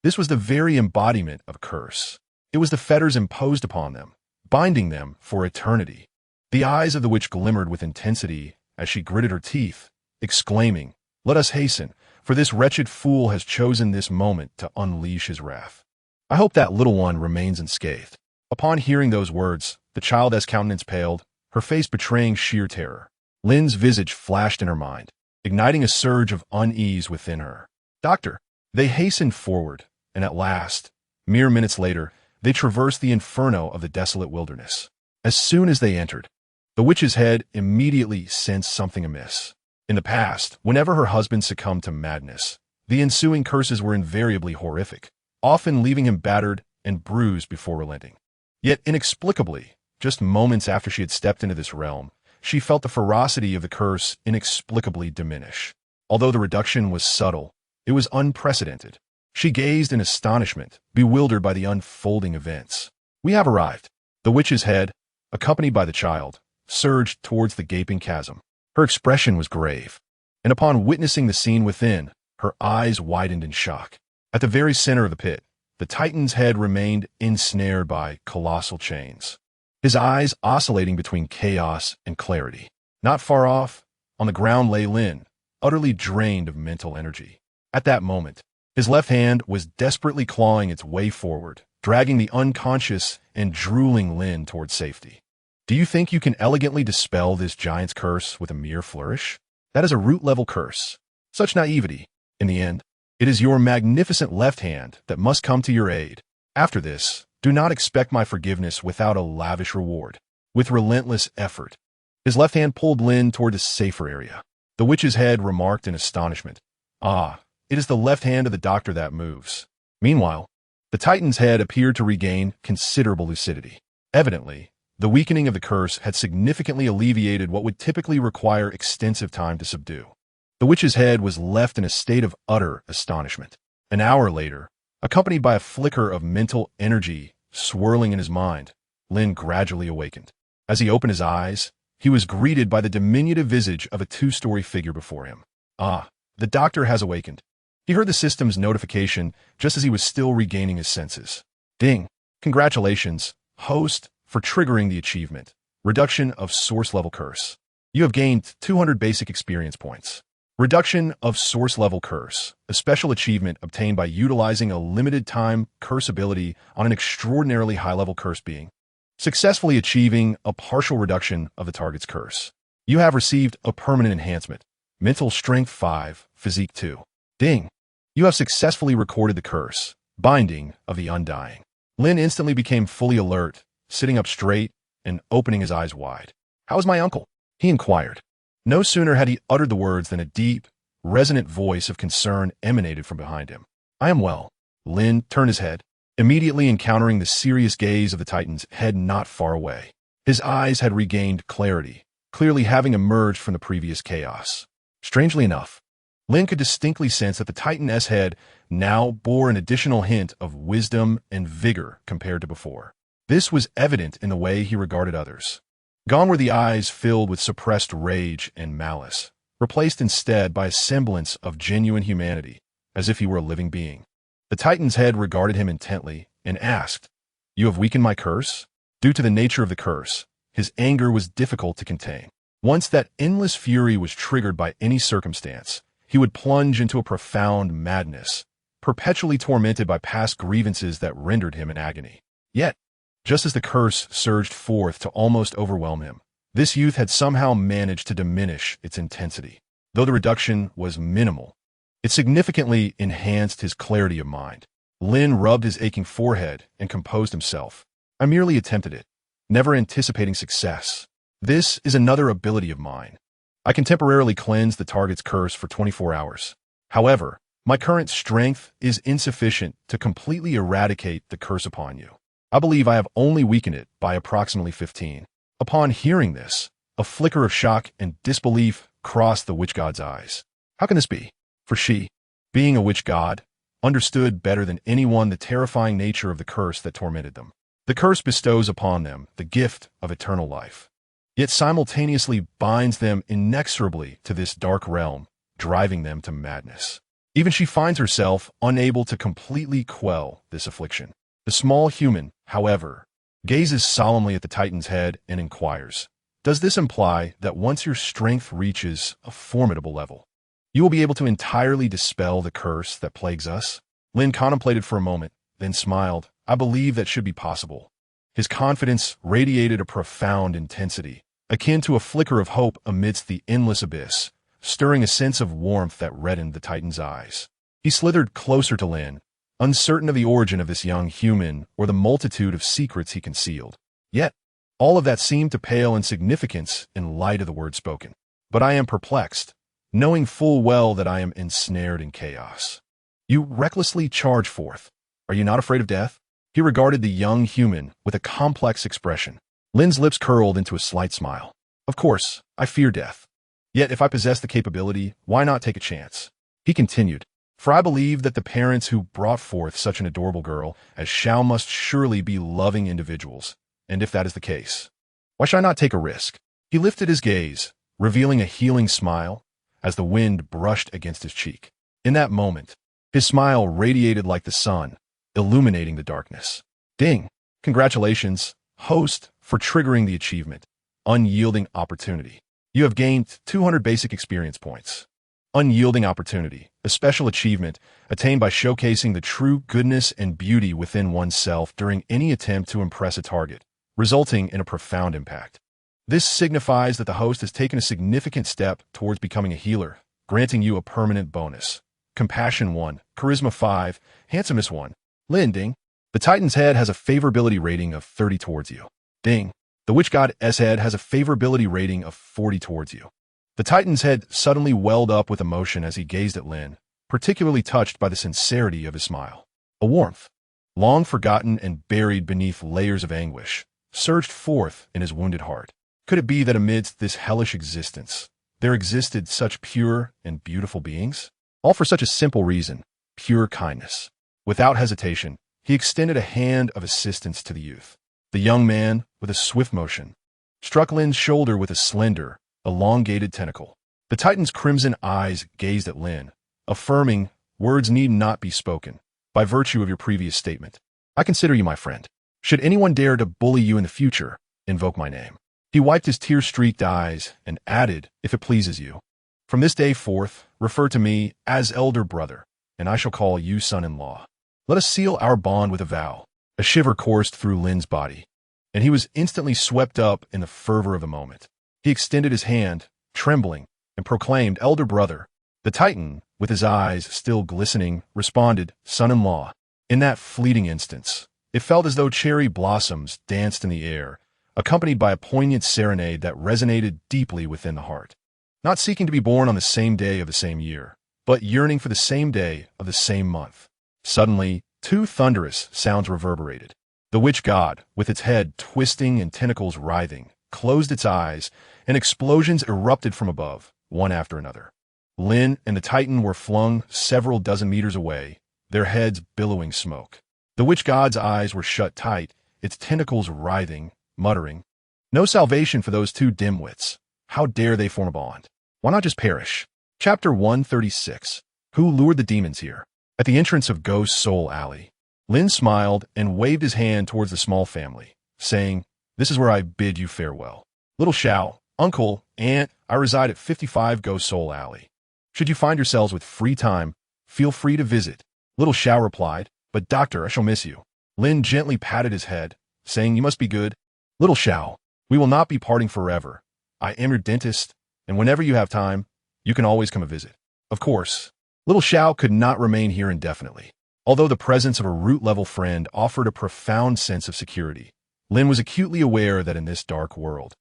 This was the very embodiment of curse. It was the fetters imposed upon them, binding them for eternity. The eyes of the witch glimmered with intensity as she gritted her teeth, exclaiming, "Let us hasten, for this wretched fool has chosen this moment to unleash his wrath. I hope that little one remains unscathed." Upon hearing those words, the child's countenance paled, her face betraying sheer terror. Lin's visage flashed in her mind, igniting a surge of unease within her. "Doctor!" They hastened forward, and at last, mere minutes later, they traversed the inferno of the desolate wilderness. As soon as they entered, the witch's head immediately sensed something amiss. In the past, whenever her husband succumbed to madness, the ensuing curses were invariably horrific, often leaving him battered and bruised before relenting. Yet inexplicably, just moments after she had stepped into this realm, she felt the ferocity of the curse inexplicably diminish. Although the reduction was subtle, it was unprecedented. She gazed in astonishment, bewildered by the unfolding events. "We have arrived." The witch's head, accompanied by the child, surged towards the gaping chasm. Her expression was grave, and upon witnessing the scene within, her eyes widened in shock. At the very center of the pit, the Titan's head remained ensnared by colossal chains, his eyes oscillating between chaos and clarity. Not far off, on the ground lay Lin, utterly drained of mental energy. At that moment, his left hand was desperately clawing its way forward, dragging the unconscious and drooling Lin towards safety. Do you think you can elegantly dispel this giant's curse with a mere flourish? That is a root-level curse. Such naivety. In the end, it is your magnificent left hand that must come to your aid. After this, do not expect my forgiveness without a lavish reward. With relentless effort, his left hand pulled Lin toward a safer area. The witch's head remarked in astonishment, "Ah, it is the left hand of the doctor that moves." Meanwhile, the Titan's head appeared to regain considerable lucidity. Evidently, the weakening of the curse had significantly alleviated what would typically require extensive time to subdue. The witch's head was left in a state of utter astonishment. An hour later, accompanied by a flicker of mental energy swirling in his mind, Lin gradually awakened. As he opened his eyes, he was greeted by the diminutive visage of a two-story figure before him. Ah, the doctor has awakened. He heard the system's notification just as he was still regaining his senses. Ding! Congratulations, host, for triggering the achievement. Reduction of source-level curse. You have gained 200 basic experience points. Reduction of source-level curse, a special achievement obtained by utilizing a limited-time curse ability on an extraordinarily high-level curse being. Successfully achieving a partial reduction of the target's curse. You have received a permanent enhancement. Mental Strength 5, Physique 2. Ding! You have successfully recorded the curse, Binding of the Undying. Lin instantly became fully alert, sitting up straight and opening his eyes wide. "How is my uncle?" he inquired. No sooner had he uttered the words than a deep, resonant voice of concern emanated from behind him. "I am well." Lin turned his head, immediately encountering the serious gaze of the Titan's head not far away. His eyes had regained clarity, clearly having emerged from the previous chaos. Strangely enough, Lin could distinctly sense that the Titan's head now bore an additional hint of wisdom and vigor compared to before. This was evident in the way he regarded others. Gone were the eyes filled with suppressed rage and malice, replaced instead by a semblance of genuine humanity, as if he were a living being. The Titan's head regarded him intently and asked, "You have weakened my curse?" Due to the nature of the curse, his anger was difficult to contain. Once that endless fury was triggered by any circumstance, he would plunge into a profound madness, perpetually tormented by past grievances that rendered him in agony. Yet, just as the curse surged forth to almost overwhelm him, this youth had somehow managed to diminish its intensity. Though the reduction was minimal, it significantly enhanced his clarity of mind. Lin rubbed his aching forehead and composed himself. "I merely attempted it, never anticipating success. This is another ability of mine. I can temporarily cleanse the target's curse for 24 hours. However, my current strength is insufficient to completely eradicate the curse upon you. I believe I have only weakened it by approximately 15. Upon hearing this, a flicker of shock and disbelief crossed the witch god's eyes. How can this be? For she, being a witch god, understood better than anyone the terrifying nature of the curse that tormented them. The curse bestows upon them the gift of eternal life, yet simultaneously binds them inexorably to this dark realm, driving them to madness. Even she finds herself unable to completely quell this affliction. The small human, however, gazes solemnly at the Titan's head and inquires, "Does this imply that once your strength reaches a formidable level, you will be able to entirely dispel the curse that plagues us?" Lin contemplated for a moment, then smiled. "I believe that should be possible." His confidence radiated a profound intensity, akin to a flicker of hope amidst the endless abyss, stirring a sense of warmth that reddened the Titan's eyes. He slithered closer to Lin, uncertain of the origin of this young human or the multitude of secrets he concealed. Yet, all of that seemed to pale in significance in light of the words spoken. "But I am perplexed, knowing full well that I am ensnared in chaos. You recklessly charge forth. Are you not afraid of death?" He regarded the young human with a complex expression. Lin's lips curled into a slight smile. "Of course, I fear death. Yet if I possess the capability, why not take a chance?" He continued, "For I believe that the parents who brought forth such an adorable girl as Xiao must surely be loving individuals, and if that is the case, why should I not take a risk?" He lifted his gaze, revealing a healing smile as the wind brushed against his cheek. In that moment, his smile radiated like the sun, illuminating the darkness. "Ding! Congratulations, host, for triggering the achievement. Unyielding opportunity. You have gained 200 basic experience points. Unyielding opportunity, a special achievement attained by showcasing the true goodness and beauty within oneself during any attempt to impress a target, resulting in a profound impact. This signifies that the host has taken a significant step towards becoming a healer, granting you a permanent bonus. Compassion 1, Charisma 5, Handsomeness 1. Lin, ding. The Titan's head has a favorability rating of 30 towards you. Ding. The Witch God's head has a favorability rating of 40 towards you." The Titan's head suddenly welled up with emotion as he gazed at Lin, particularly touched by the sincerity of his smile. A warmth, long forgotten and buried beneath layers of anguish, surged forth in his wounded heart. Could it be that amidst this hellish existence, there existed such pure and beautiful beings? All for such a simple reason, pure kindness. Without hesitation, he extended a hand of assistance to the youth. The young man, with a swift motion, struck Lin's shoulder with a slender, elongated tentacle. The Titan's crimson eyes gazed at Lin, affirming, "Words need not be spoken. By virtue of your previous statement, I consider you my friend. Should anyone dare to bully you in the future, invoke my name." He wiped his tear-streaked eyes and added, "If it pleases you, from this day forth, refer to me as elder brother, and I shall call you son-in-law. Let us seal our bond with a vow." A shiver coursed through Lin's body, and he was instantly swept up in the fervor of the moment. He extended his hand, trembling, and proclaimed, "Elder brother." The Titan, with his eyes still glistening, responded, "Son-in-law." In that fleeting instance, It felt as though cherry blossoms danced in the air, accompanied by a poignant serenade that resonated deeply within the heart. Not seeking to be born on the same day of the same year, but yearning for the same day of the same month. Suddenly, two thunderous sounds reverberated. The witch god, with its head twisting and tentacles writhing, closed its eyes, and explosions erupted from above, one after another. Lin and the Titan were flung several dozen meters away, their heads billowing smoke. The witch god's eyes were shut tight, its tentacles writhing, muttering, "No salvation for those two dimwits. How dare they form a bond? Why not just perish?" Chapter 136. Who lured the demons here? At the entrance of Ghost Soul Alley, Lin smiled and waved his hand towards the small family, saying, "This is where I bid you farewell. Little Xiao, uncle, aunt, I reside at 55 Ghost Soul Alley. Should you find yourselves with free time, feel free to visit." Little Xiao replied, "But doctor, I shall miss you." Lin gently patted his head, saying, "You must be good. Little Xiao, we will not be parting forever. I am your dentist, and whenever you have time, you can always come a visit." Of course, little Xiao could not remain here indefinitely. Although the presence of a root-level friend offered a profound sense of security, Lin was acutely aware that in this dark world,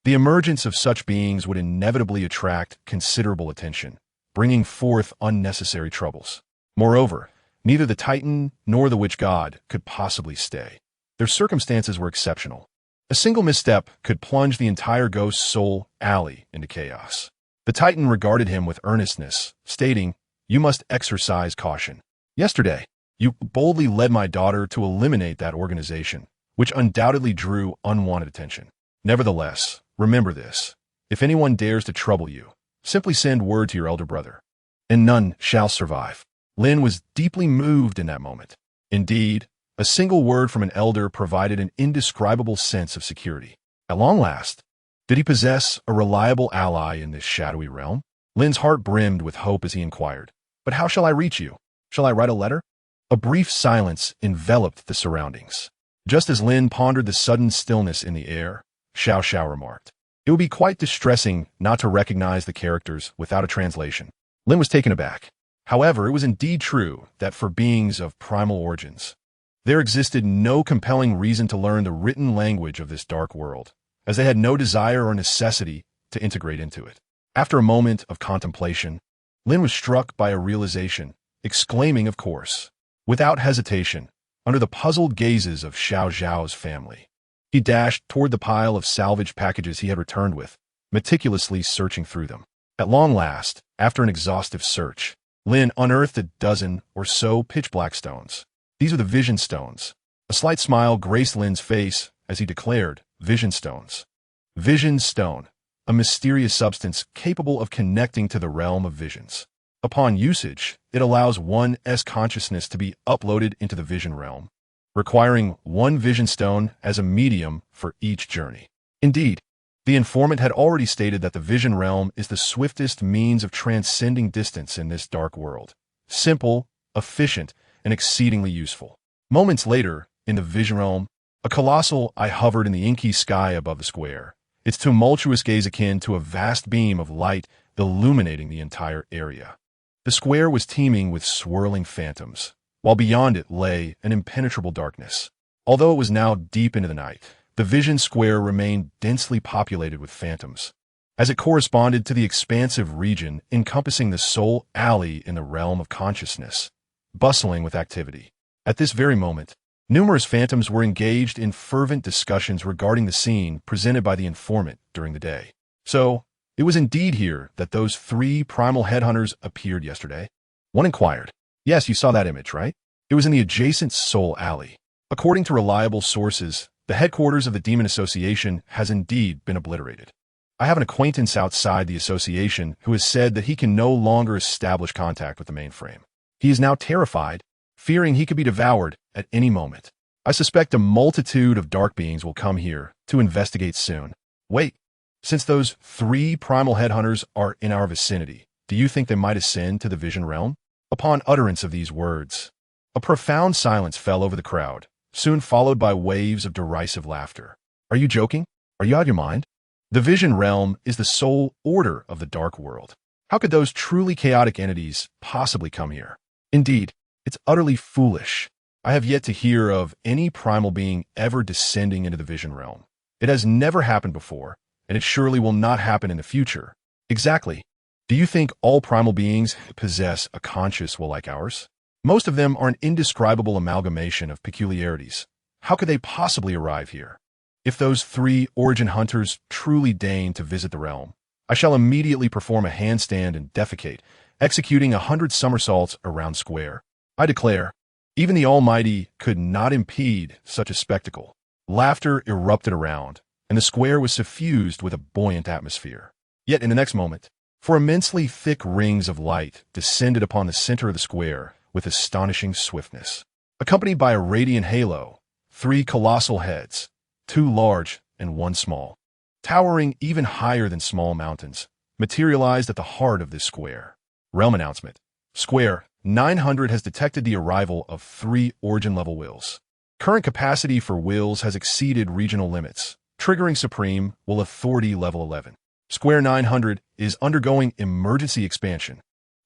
the emergence of such beings would inevitably attract considerable attention, bringing forth unnecessary troubles. Moreover, neither the Titan nor the witch god could possibly stay. Their circumstances were exceptional. A single misstep could plunge the entire Ghost Soul Alley into chaos. The Titan regarded him with earnestness, stating, "You must exercise caution. Yesterday, you boldly led my daughter to eliminate that organization, which undoubtedly drew unwanted attention. Nevertheless, remember this. If anyone dares to trouble you, simply send word to your elder brother, and none shall survive." Lin was deeply moved in that moment. Indeed, a single word from an elder provided an indescribable sense of security. At long last, did he possess a reliable ally in this shadowy realm? Lin's heart brimmed with hope as he inquired, "But how shall I reach you? Shall I write a letter?" A brief silence enveloped the surroundings. Just as Lin pondered the sudden stillness in the air, Xiao Xiao remarked, "It would be quite distressing not to recognize the characters without a translation." Lin was taken aback. However, it was indeed true that for beings of primal origins, there existed no compelling reason to learn the written language of this dark world, as they had no desire or necessity to integrate into it. After a moment of contemplation, Lin was struck by a realization, exclaiming, of course, without hesitation, under the puzzled gazes of Xiao Zhao's family. He dashed toward the pile of salvaged packages he had returned with, meticulously searching through them. At long last, after an exhaustive search, Lin unearthed a dozen or so pitch-black stones. These are the vision stones. A slight smile graced Lin's face as he declared, "Vision stones." Vision stone, a mysterious substance capable of connecting to the realm of visions. Upon usage, it allows one's consciousness to be uploaded into the vision realm, requiring one vision stone as a medium for each journey. Indeed, the informant had already stated that the vision realm is the swiftest means of transcending distance in this dark world. Simple, efficient, and exceedingly useful. Moments later, in the vision realm, a colossal eye hovered in the inky sky above the square, its tumultuous gaze akin to a vast beam of light illuminating the entire area. The square was teeming with swirling phantoms, while beyond it lay an impenetrable darkness. Although it was now deep into the night, the vision square remained densely populated with phantoms, as it corresponded to the expansive region encompassing the soul alley in the realm of consciousness, bustling with activity. At this very moment, numerous phantoms were engaged in fervent discussions regarding the scene presented by the informant during the day. So, it was indeed here that those three primal headhunters appeared yesterday? One inquired. Yes, you saw that image, right? It was in the adjacent soul alley. According to reliable sources, the headquarters of the Demon Association has indeed been obliterated. I have an acquaintance outside the association who has said that he can no longer establish contact with the mainframe. He is now terrified, fearing he could be devoured at any moment. I suspect a multitude of dark beings will come here to investigate soon. Wait, since those three primal headhunters are in our vicinity, do you think they might ascend to the vision realm? Upon utterance of these words, a profound silence fell over the crowd, soon followed by waves of derisive laughter. Are you joking? Are you out of your mind? The vision realm is the sole order of the dark world. How could those truly chaotic entities possibly come here? Indeed, it's utterly foolish. I have yet to hear of any primal being ever descending into the vision realm. It has never happened before, and it surely will not happen in the future. Exactly. Do you think all primal beings possess a conscious will like ours? Most of them are an indescribable amalgamation of peculiarities. How could they possibly arrive here? If those 3 origin hunters truly deign to visit the realm, I shall immediately perform a handstand and defecate, executing 100 somersaults around square. I declare, even the Almighty could not impede such a spectacle. Laughter erupted around, and the square was suffused with a buoyant atmosphere. Yet in the next moment, 4 immensely thick rings of light descended upon the center of the square with astonishing swiftness. Accompanied by a radiant halo, 3 colossal heads, 2 large and 1 small, towering even higher than small mountains, materialized at the heart of this square. Realm announcement. Square 900 has detected the arrival of 3 origin-level wills. Current capacity for wills has exceeded regional limits, triggering Supreme Will Authority Level 11. Square 900 is undergoing emergency expansion.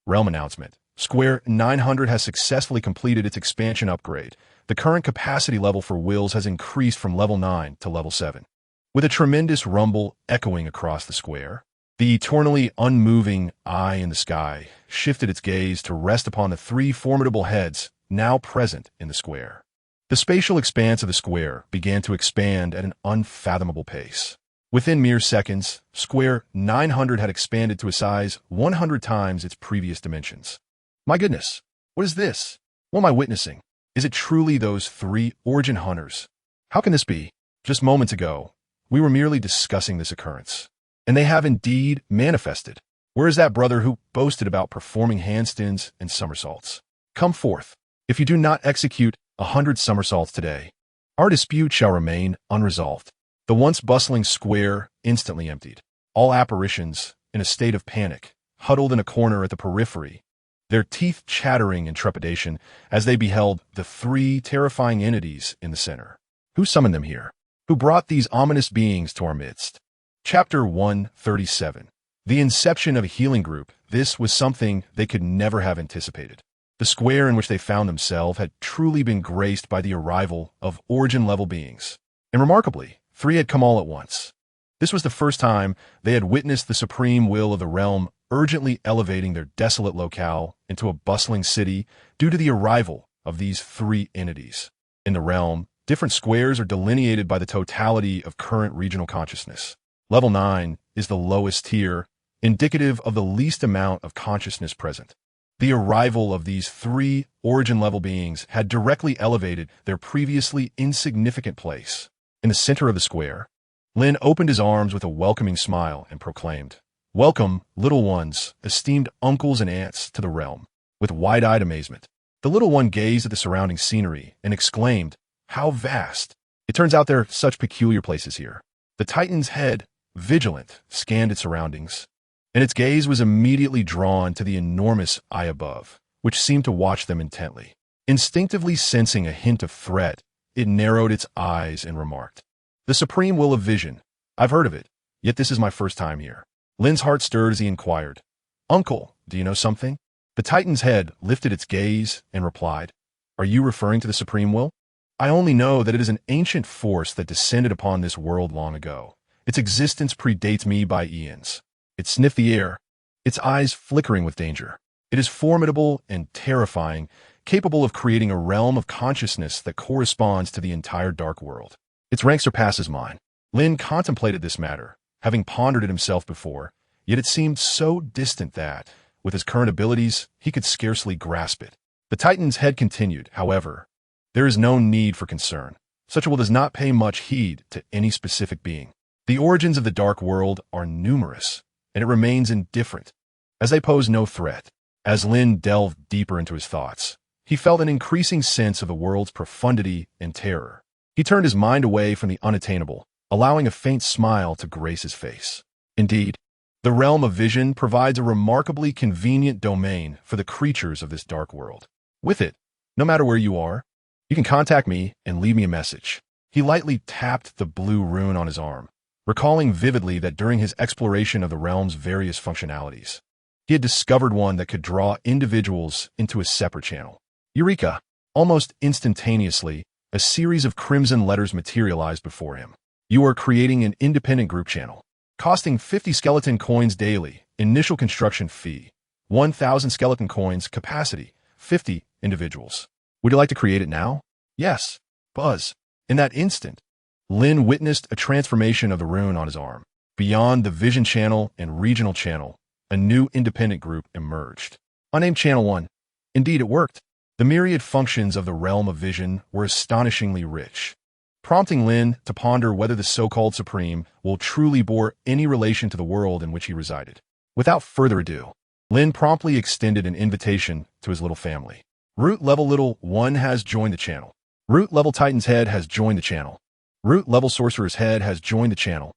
Realm announcement. Square 900 has successfully completed its expansion upgrade. The current capacity level for wills has increased from level 9 to level 7. With a tremendous rumble echoing across the square, the eternally unmoving eye in the sky shifted its gaze to rest upon the 3 formidable heads now present in the square. The spatial expanse of the square began to expand at an unfathomable pace. Within mere seconds, Square 900 had expanded to a size 100 times its previous dimensions. My goodness, what is this? What am I witnessing? Is it truly those 3 origin hunters? How can this be? Just moments ago, we were merely discussing this occurrence. And they have indeed manifested. Where is that brother who boasted about performing handstands and somersaults? Come forth. If you do not execute 100 somersaults today, our dispute shall remain unresolved. The once bustling square instantly emptied. All apparitions, in a state of panic, huddled in a corner at the periphery, their teeth chattering in trepidation as they beheld the 3 terrifying entities in the center. Who summoned them here? Who brought these ominous beings to our midst? Chapter 137. The inception of a healing group. This was something they could never have anticipated. The square in which they found themselves had truly been graced by the arrival of origin-level beings. And remarkably, 3 had come all at once. This was the first time they had witnessed the supreme will of the realm urgently elevating their desolate locale into a bustling city due to the arrival of these 3 entities. In the realm, different squares are delineated by the totality of current regional consciousness. Level 9 is the lowest tier, indicative of the least amount of consciousness present. The arrival of these 3 origin-level beings had directly elevated their previously insignificant place. In the center of the square, Lin opened his arms with a welcoming smile and proclaimed, "Welcome, little ones, esteemed uncles and aunts, to the realm." With wide-eyed amazement, the little one gazed at the surrounding scenery and exclaimed, "How vast! It turns out there are such peculiar places here." The Titan's head, vigilant, scanned its surroundings, and its gaze was immediately drawn to the enormous eye above, which seemed to watch them intently. Instinctively sensing a hint of threat, it narrowed its eyes and remarked, "The supreme will of vision. I've heard of it, yet this is my first time here." Lin's heart stirred as he inquired, "Uncle, do you know something?" The Titan's head lifted its gaze and replied, "Are you referring to the supreme will? I only know that it is an ancient force that descended upon this world long ago. Its existence predates me by eons. It sniffed the air, its eyes flickering with danger. It is formidable and terrifying, capable of creating a realm of consciousness that corresponds to the entire dark world. Its rank surpasses mine." Lin contemplated this matter, having pondered it himself before, yet it seemed so distant that, with his current abilities, he could scarcely grasp it. The Titan's head continued, "However, there is no need for concern. Such a will does not pay much heed to any specific being. The origins of the dark world are numerous, and it remains indifferent, as they pose no threat." As Lin delved deeper into his thoughts, he felt an increasing sense of the world's profundity and terror. He turned his mind away from the unattainable, allowing a faint smile to grace his face. Indeed, the realm of vision provides a remarkably convenient domain for the creatures of this dark world. With it, no matter where you are, you can contact me and leave me a message. He lightly tapped the blue rune on his arm, recalling vividly that during his exploration of the realm's various functionalities, he had discovered one that could draw individuals into a separate channel. Eureka! Almost instantaneously, a series of crimson letters materialized before him. You are creating an independent group channel. Costing 50 skeleton coins daily. Initial construction fee. 1,000 skeleton coins. Capacity. 50 individuals. Would you like to create it now? Yes. Buzz. In that instant, Lin witnessed a transformation of the rune on his arm. Beyond the vision channel and regional channel, a new independent group emerged. Unnamed Channel 1. Indeed, it worked. The myriad functions of the realm of vision were astonishingly rich, prompting Lin to ponder whether the so-called Supreme will truly bore any relation to the world in which he resided. Without further ado, Lin promptly extended an invitation to his little family. Root level little one has joined the channel. Root level Titan's head has joined the channel. Root level Sorcerer's head has joined the channel.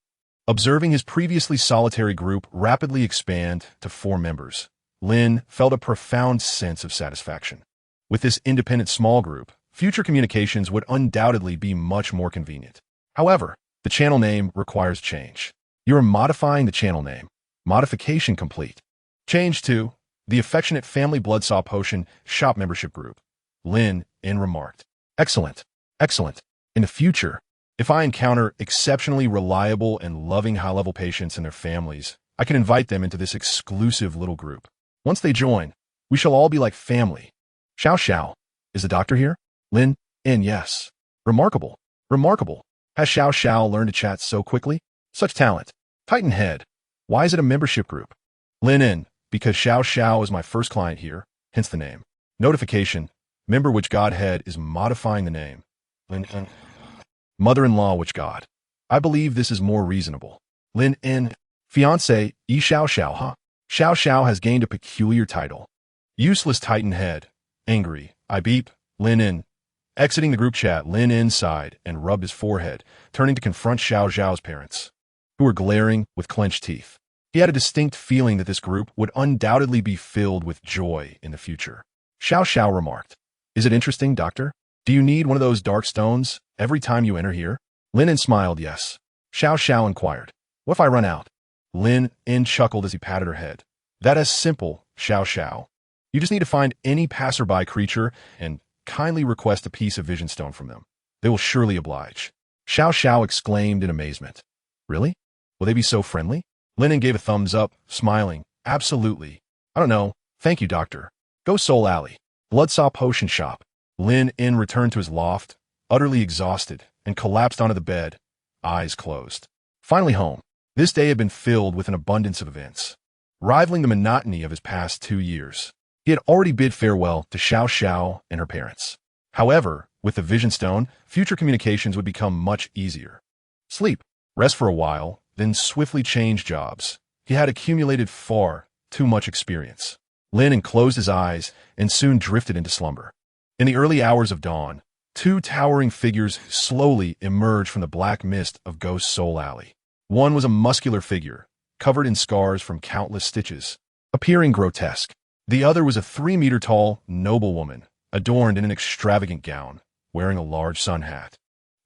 Observing his previously solitary group rapidly expand to 4 members, Lin felt a profound sense of satisfaction. With this independent small group, future communications would undoubtedly be much more convenient. However, the channel name requires change. You are modifying the channel name. Modification complete. Change to the Affectionate Family Bloodsaw Potion Shop Membership Group. Lin Yun remarked. Excellent. Excellent. In the future, if I encounter exceptionally reliable and loving high-level patients and their families, I can invite them into this exclusive little group. Once they join, we shall all be like family. Xiao Xiao. Is the doctor here? Lin Yun, yes. Remarkable. Remarkable. Has Xiao Xiao learned to chat so quickly? Such talent. Titan head. Why is it a membership group? Lin Yun, because Xiao Xiao is my first client here, hence the name. Notification. Member which godhead is modifying the name. Lin Yun. Mother-in-law which god. I believe this is more reasonable. Lin Yun. Fiancé, Yi Xiao Xiao, huh? Xiao Xiao has gained a peculiar title. Useless Titan head. Angry. I beep. Lin Yun. Exiting the group chat, Lin Yun sighed and rubbed his forehead, turning to confront Xiao Xiao's parents, who were glaring with clenched teeth. He had a distinct feeling that this group would undoubtedly be filled with joy in the future. Xiao Xiao remarked. Is it interesting, doctor? Do you need one of those dark stones every time you enter here? Lin Yun smiled yes. Xiao Xiao inquired. What if I run out? Lin Yun chuckled as he patted her head. That is simple, Xiao Xiao. You just need to find any passerby creature and kindly request a piece of vision stone from them. They will surely oblige. Xiao Xiao exclaimed in amazement. Really? Will they be so friendly? Lin Yun gave a thumbs up, smiling. Absolutely. I don't know. Thank you, doctor. Go Soul Alley. Bloodsaw Potion Shop. Lin Yun returned to his loft, utterly exhausted, and collapsed onto the bed, eyes closed. Finally home. This day had been filled with an abundance of events, rivaling the monotony of his past 2 years. He had already bid farewell to Xiao Xiao and her parents. However, with the Vision Stone, future communications would become much easier. Sleep, rest for a while, then swiftly change jobs. He had accumulated far too much experience. Lin Yun closed his eyes and soon drifted into slumber. In the early hours of dawn, 2 towering figures slowly emerged from the black mist of Ghost Soul Alley. One was a muscular figure, covered in scars from countless stitches, appearing grotesque. The other was a 3-meter-tall noblewoman, adorned in an extravagant gown, wearing a large sun hat,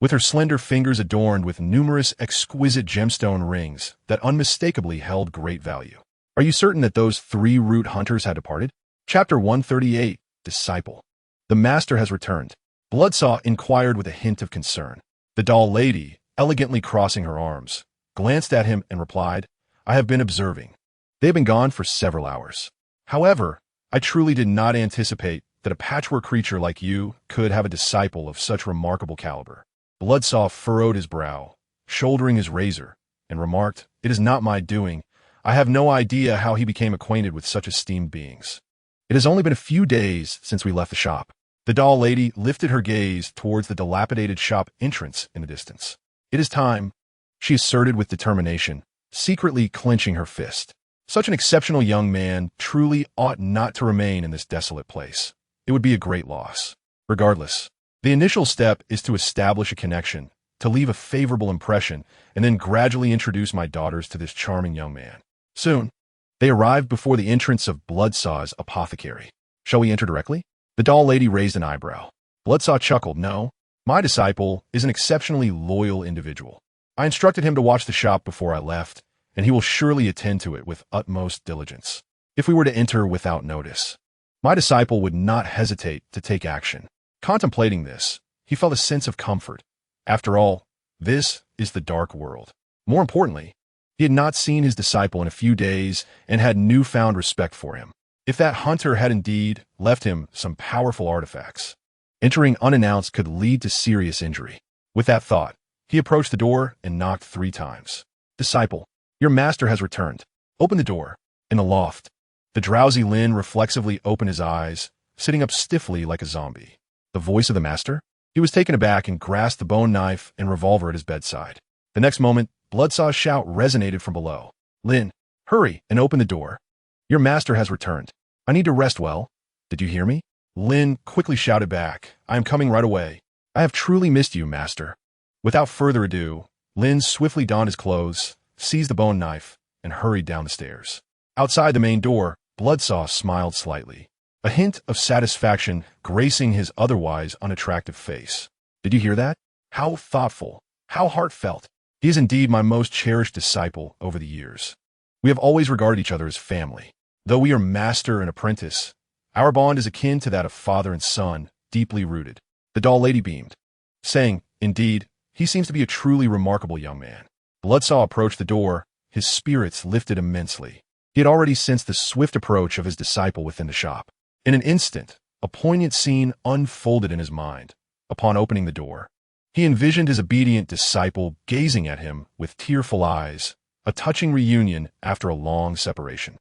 with her slender fingers adorned with numerous exquisite gemstone rings that unmistakably held great value. Are you certain that those 3 root hunters had departed? Chapter 138, Disciple. The master has returned. Bloodsaw inquired with a hint of concern. The doll lady, elegantly crossing her arms, glanced at him and replied, I have been observing. They have been gone for several hours. However, I truly did not anticipate that a patchwork creature like you could have a disciple of such remarkable caliber. Bloodsaw furrowed his brow, shouldering his razor, and remarked, It is not my doing. I have no idea how he became acquainted with such esteemed beings. It has only been a few days since we left the shop. The doll lady lifted her gaze towards the dilapidated shop entrance in the distance. It is time, she asserted with determination, secretly clenching her fist. Such an exceptional young man truly ought not to remain in this desolate place. It would be a great loss. Regardless, the initial step is to establish a connection, to leave a favorable impression, and then gradually introduce my daughters to this charming young man. Soon, they arrived before the entrance of Bloodsaw's apothecary. Shall we enter directly? The doll lady raised an eyebrow. Bloodsaw chuckled. No, my disciple is an exceptionally loyal individual. I instructed him to watch the shop before I left, and he will surely attend to it with utmost diligence. If we were to enter without notice, my disciple would not hesitate to take action. Contemplating this, he felt a sense of comfort. After all, this is the dark world. More importantly, he had not seen his disciple in a few days and had newfound respect for him. If that hunter had indeed left him some powerful artifacts, entering unannounced could lead to serious injury. With that thought, he approached the door and knocked 3 times. "Disciple, your master has returned. Open the door." In the loft, the drowsy Lin reflexively opened his eyes, sitting up stiffly like a zombie. The voice of the master? He was taken aback and grasped the bone knife and revolver at his bedside. The next moment, Bloodsaw's shout resonated from below. "Lin, hurry and open the door. Your master has returned. I need to rest well. Did you hear me?" Lin quickly shouted back, "I am coming right away. I have truly missed you, master." Without further ado, Lin swiftly donned his clothes, seized the bone knife, and hurried down the stairs. Outside the main door, Bloodsaw smiled slightly, a hint of satisfaction gracing his otherwise unattractive face. "Did you hear that? How thoughtful, how heartfelt. He is indeed my most cherished disciple over the years. We have always regarded each other as family. Though we are master and apprentice, our bond is akin to that of father and son, deeply rooted." The doll lady beamed, saying, "Indeed, he seems to be a truly remarkable young man." Bloodsaw approached the door, his spirits lifted immensely. He had already sensed the swift approach of his disciple within the shop. In an instant, a poignant scene unfolded in his mind. Upon opening the door, he envisioned his obedient disciple gazing at him with tearful eyes, a touching reunion after a long separation.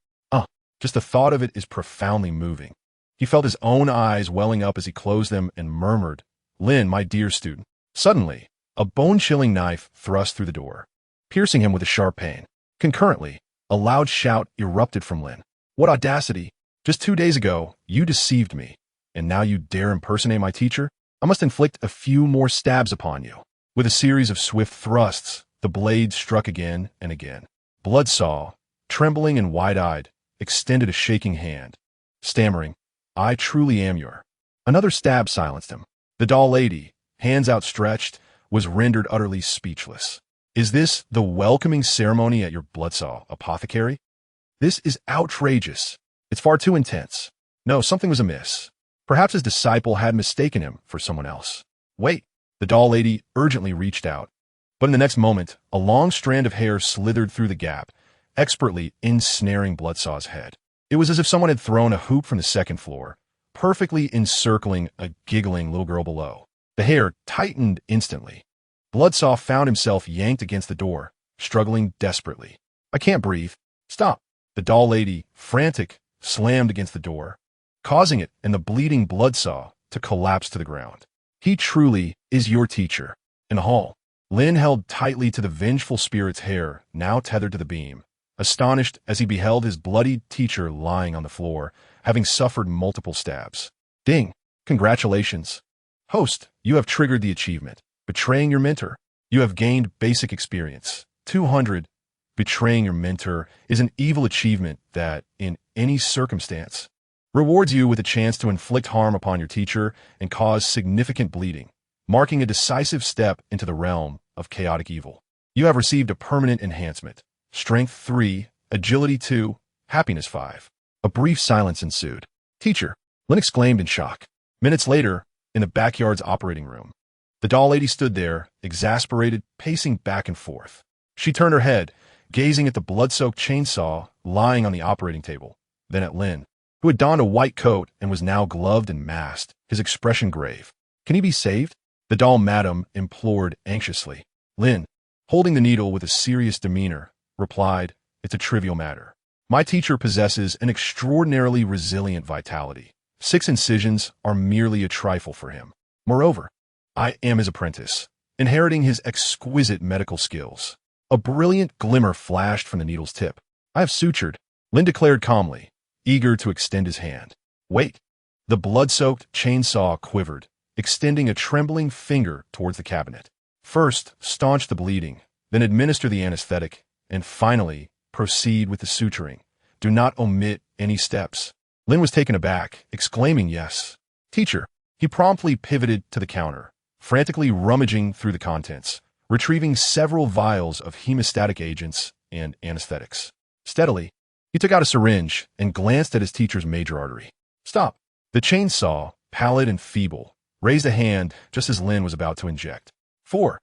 Just the thought of it is profoundly moving. He felt his own eyes welling up as he closed them and murmured, "Lin, my dear student." Suddenly, a bone-chilling knife thrust through the door, piercing him with a sharp pain. Concurrently, a loud shout erupted from Lin. "What audacity! Just 2 days ago, you deceived me, and now you dare impersonate my teacher? I must inflict a few more stabs upon you." With a series of swift thrusts, the blade struck again and again. Bloodsaw, trembling and wide-eyed, extended a shaking hand, stammering, "I truly am your—" Another stab silenced him. The doll lady, hands outstretched, was rendered utterly speechless. "Is this the welcoming ceremony at your Bloodsaw apothecary? This is outrageous. It's far too intense. No, something was amiss. Perhaps his disciple had mistaken him for someone else." "Wait." The doll lady urgently reached out, but in the next moment, a long strand of hair slithered through the gap, expertly ensnaring Bloodsaw's head. It was as if someone had thrown a hoop from the 2nd floor, perfectly encircling a giggling little girl below. The hair tightened instantly. Bloodsaw found himself yanked against the door, struggling desperately. "I can't breathe. Stop." The doll lady, frantic, slammed against the door, causing it and the bleeding Bloodsaw to collapse to the ground. "He truly is your teacher." In the hall, Lin held tightly to the vengeful spirit's hair, now tethered to the beam, astonished as he beheld his bloodied teacher lying on the floor, having suffered multiple stabs. "Ding! Congratulations. Host, you have triggered the achievement. Betraying your mentor. You have gained basic experience. 200. Betraying your mentor is an evil achievement that, in any circumstance, rewards you with a chance to inflict harm upon your teacher and cause significant bleeding, marking a decisive step into the realm of chaotic evil. You have received a permanent enhancement. Strength 3, Agility 2, Happiness 5. A brief silence ensued. "Teacher," Lin exclaimed in shock. Minutes later, in the backyard's operating room, the doll lady stood there, exasperated, pacing back and forth. She turned her head, gazing at the blood-soaked chainsaw lying on the operating table, then at Lin, who had donned a white coat and was now gloved and masked, his expression grave. "Can he be saved?" the doll madam implored anxiously. Lin, holding the needle with a serious demeanor, replied, "It's a trivial matter. My teacher possesses an extraordinarily resilient vitality. 6 incisions are merely a trifle for him. Moreover, I am his apprentice, inheriting his exquisite medical skills." A brilliant glimmer flashed from the needle's tip. "I have sutured," Lin declared calmly, eager to extend his hand. "Wait." The blood-soaked chainsaw quivered, extending a trembling finger towards the cabinet. "First, staunch the bleeding, then administer the anesthetic, and finally, proceed with the suturing. Do not omit any steps." Lin was taken aback, exclaiming, "Yes, teacher." He promptly pivoted to the counter, frantically rummaging through the contents, retrieving several vials of hemostatic agents and anesthetics. Steadily, he took out a syringe and glanced at his teacher's major artery. "Stop." The chainsaw, pallid and feeble, raised a hand just as Lin was about to inject. Four.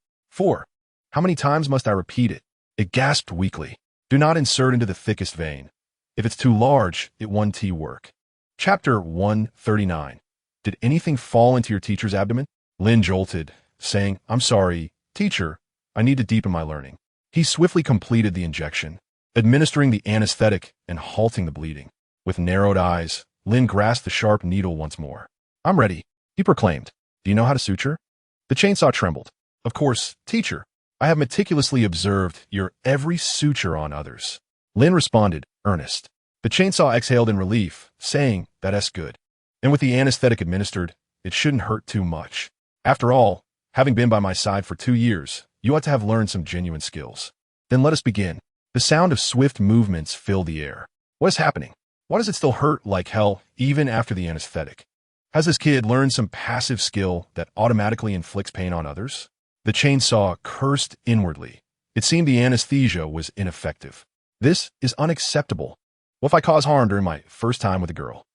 How many times must I repeat it? It gasped weakly. Do not insert into the thickest vein. If it's too large, it won't work. Chapter 139. Did anything fall into your teacher's abdomen? Lin jolted, saying, I'm sorry, teacher, I need to deepen my learning. He swiftly completed the injection, administering the anesthetic and halting the bleeding. With narrowed eyes, Lin grasped the sharp needle once more. I'm ready, he proclaimed. Do you know how to suture? The chainsaw trembled. Of course, teacher. I have meticulously observed your every suture on others. Lin responded, earnest. The chainsaw exhaled in relief, saying, that's good. And with the anesthetic administered, it shouldn't hurt too much. After all, having been by my side for 2 years, you ought to have learned some genuine skills. Then let us begin. The sound of swift movements filled the air. What is happening? Why does it still hurt like hell even after the anesthetic? Has this kid learned some passive skill that automatically inflicts pain on others? The chainsaw cursed inwardly. It seemed the anesthesia was ineffective. This is unacceptable. What if I cause harm during my first time with a girl?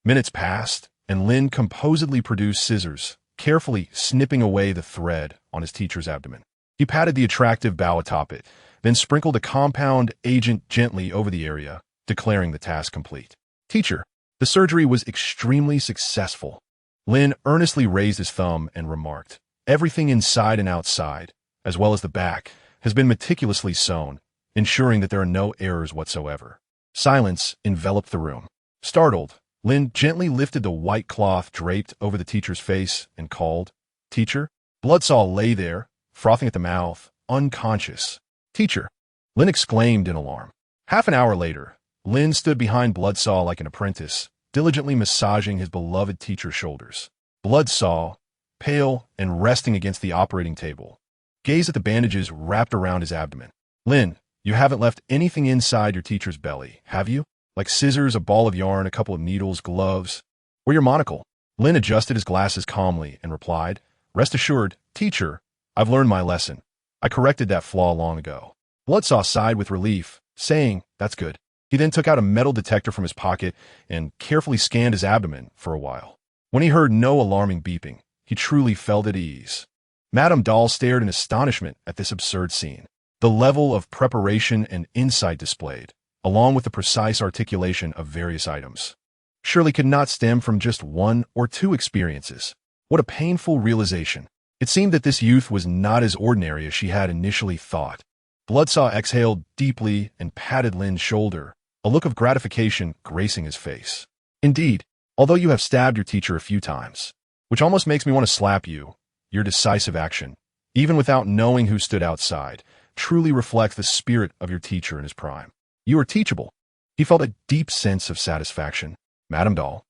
Minutes passed, and Lin composedly produced scissors, carefully snipping away the thread on his teacher's abdomen. He patted the attractive bow atop it, then sprinkled a compound agent gently over the area, declaring the task complete. Teacher, the surgery was extremely successful. Lin earnestly raised his thumb and remarked, everything inside and outside, as well as the back, has been meticulously sewn, ensuring that there are no errors whatsoever. Silence enveloped the room. Startled, Lin gently lifted the white cloth draped over the teacher's face and called, Teacher? Bloodsaw lay there, frothing at the mouth, unconscious. Teacher! Lin exclaimed in alarm. Half an hour later, Lin stood behind Bloodsaw like an apprentice, diligently massaging his beloved teacher's shoulders. Bloodsaw, pale and resting against the operating table, gazed at the bandages wrapped around his abdomen. Lin, you haven't left anything inside your teacher's belly, have you? Like scissors, a ball of yarn, a couple of needles, gloves, or your monocle? Lin adjusted his glasses calmly and replied, Rest assured, teacher, I've learned my lesson. I corrected that flaw long ago. Bloodsaw sighed with relief, saying, That's good. He then took out a metal detector from his pocket and carefully scanned his abdomen for a while. When he heard no alarming beeping, he truly felt at ease. Madame Dahl stared in astonishment at this absurd scene. The level of preparation and insight displayed, along with the precise articulation of various items, surely could not stem from just 1 or 2 experiences. What a painful realization. It seemed that this youth was not as ordinary as she had initially thought. Bloodsaw exhaled deeply and patted Lin's shoulder, a look of gratification gracing his face. Indeed, although you have stabbed your teacher a few times, which almost makes me want to slap you, your decisive action, even without knowing who stood outside, truly reflects the spirit of your teacher in his prime. You are teachable. He felt a deep sense of satisfaction. Madame Dahl.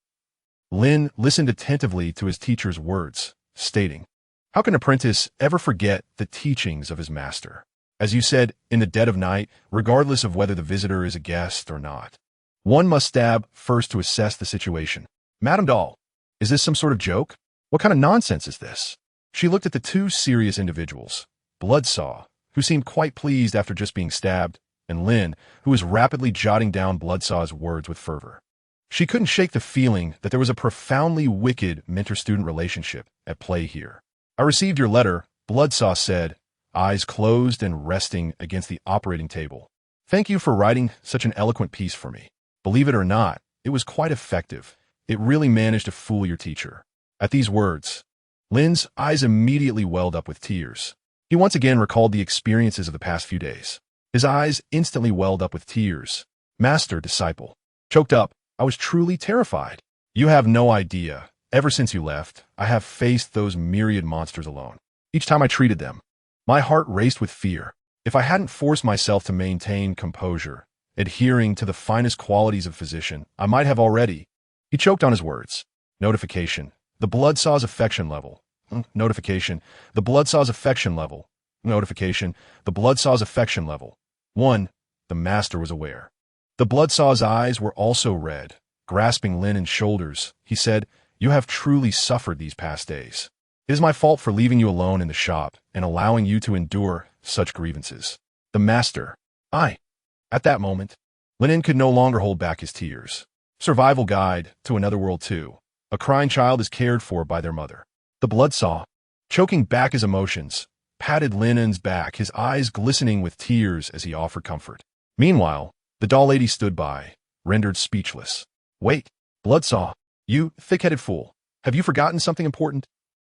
Lin listened attentively to his teacher's words, stating, How can an apprentice ever forget the teachings of his master? As you said, in the dead of night, regardless of whether the visitor is a guest or not, one must stab first to assess the situation. Madame Dahl, is this some sort of joke? What kind of nonsense is this? She looked at the 2 serious individuals, Bloodsaw, who seemed quite pleased after just being stabbed, and Lin, who was rapidly jotting down Bloodsaw's words with fervor. She couldn't shake the feeling that there was a profoundly wicked mentor-student relationship at play here. I received your letter, Bloodsaw said, eyes closed and resting against the operating table. Thank you for writing such an eloquent piece for me. Believe it or not, it was quite effective. It really managed to fool your teacher. At these words, Lin's eyes immediately welled up with tears. He once again recalled the experiences of the past few days. His eyes instantly welled up with tears. Master, disciple. Choked up, I was truly terrified. You have no idea. Ever since you left, I have faced those myriad monsters alone. Each time I treated them, my heart raced with fear. If I hadn't forced myself to maintain composure, adhering to the finest qualities of physician, I might have already. He choked on his words. Notification. The Bloodsaw's affection level. Notification. The Bloodsaw's affection level. Notification. The Bloodsaw's affection level. 1. The master was aware. The Bloodsaw's eyes were also red. Grasping Lin's shoulders, he said, You have truly suffered these past days. It is my fault for leaving you alone in the shop and allowing you to endure such grievances. The master. I. At that moment, Lin could no longer hold back his tears. Survival Guide to Another World 2. A crying child is cared for by their mother. The bloodsaw, choking back his emotions, patted Lin Yun's back, his eyes glistening with tears as he offered comfort. Meanwhile, the doll lady stood by, rendered speechless. Wait, bloodsaw, you thick-headed fool. Have you forgotten something important?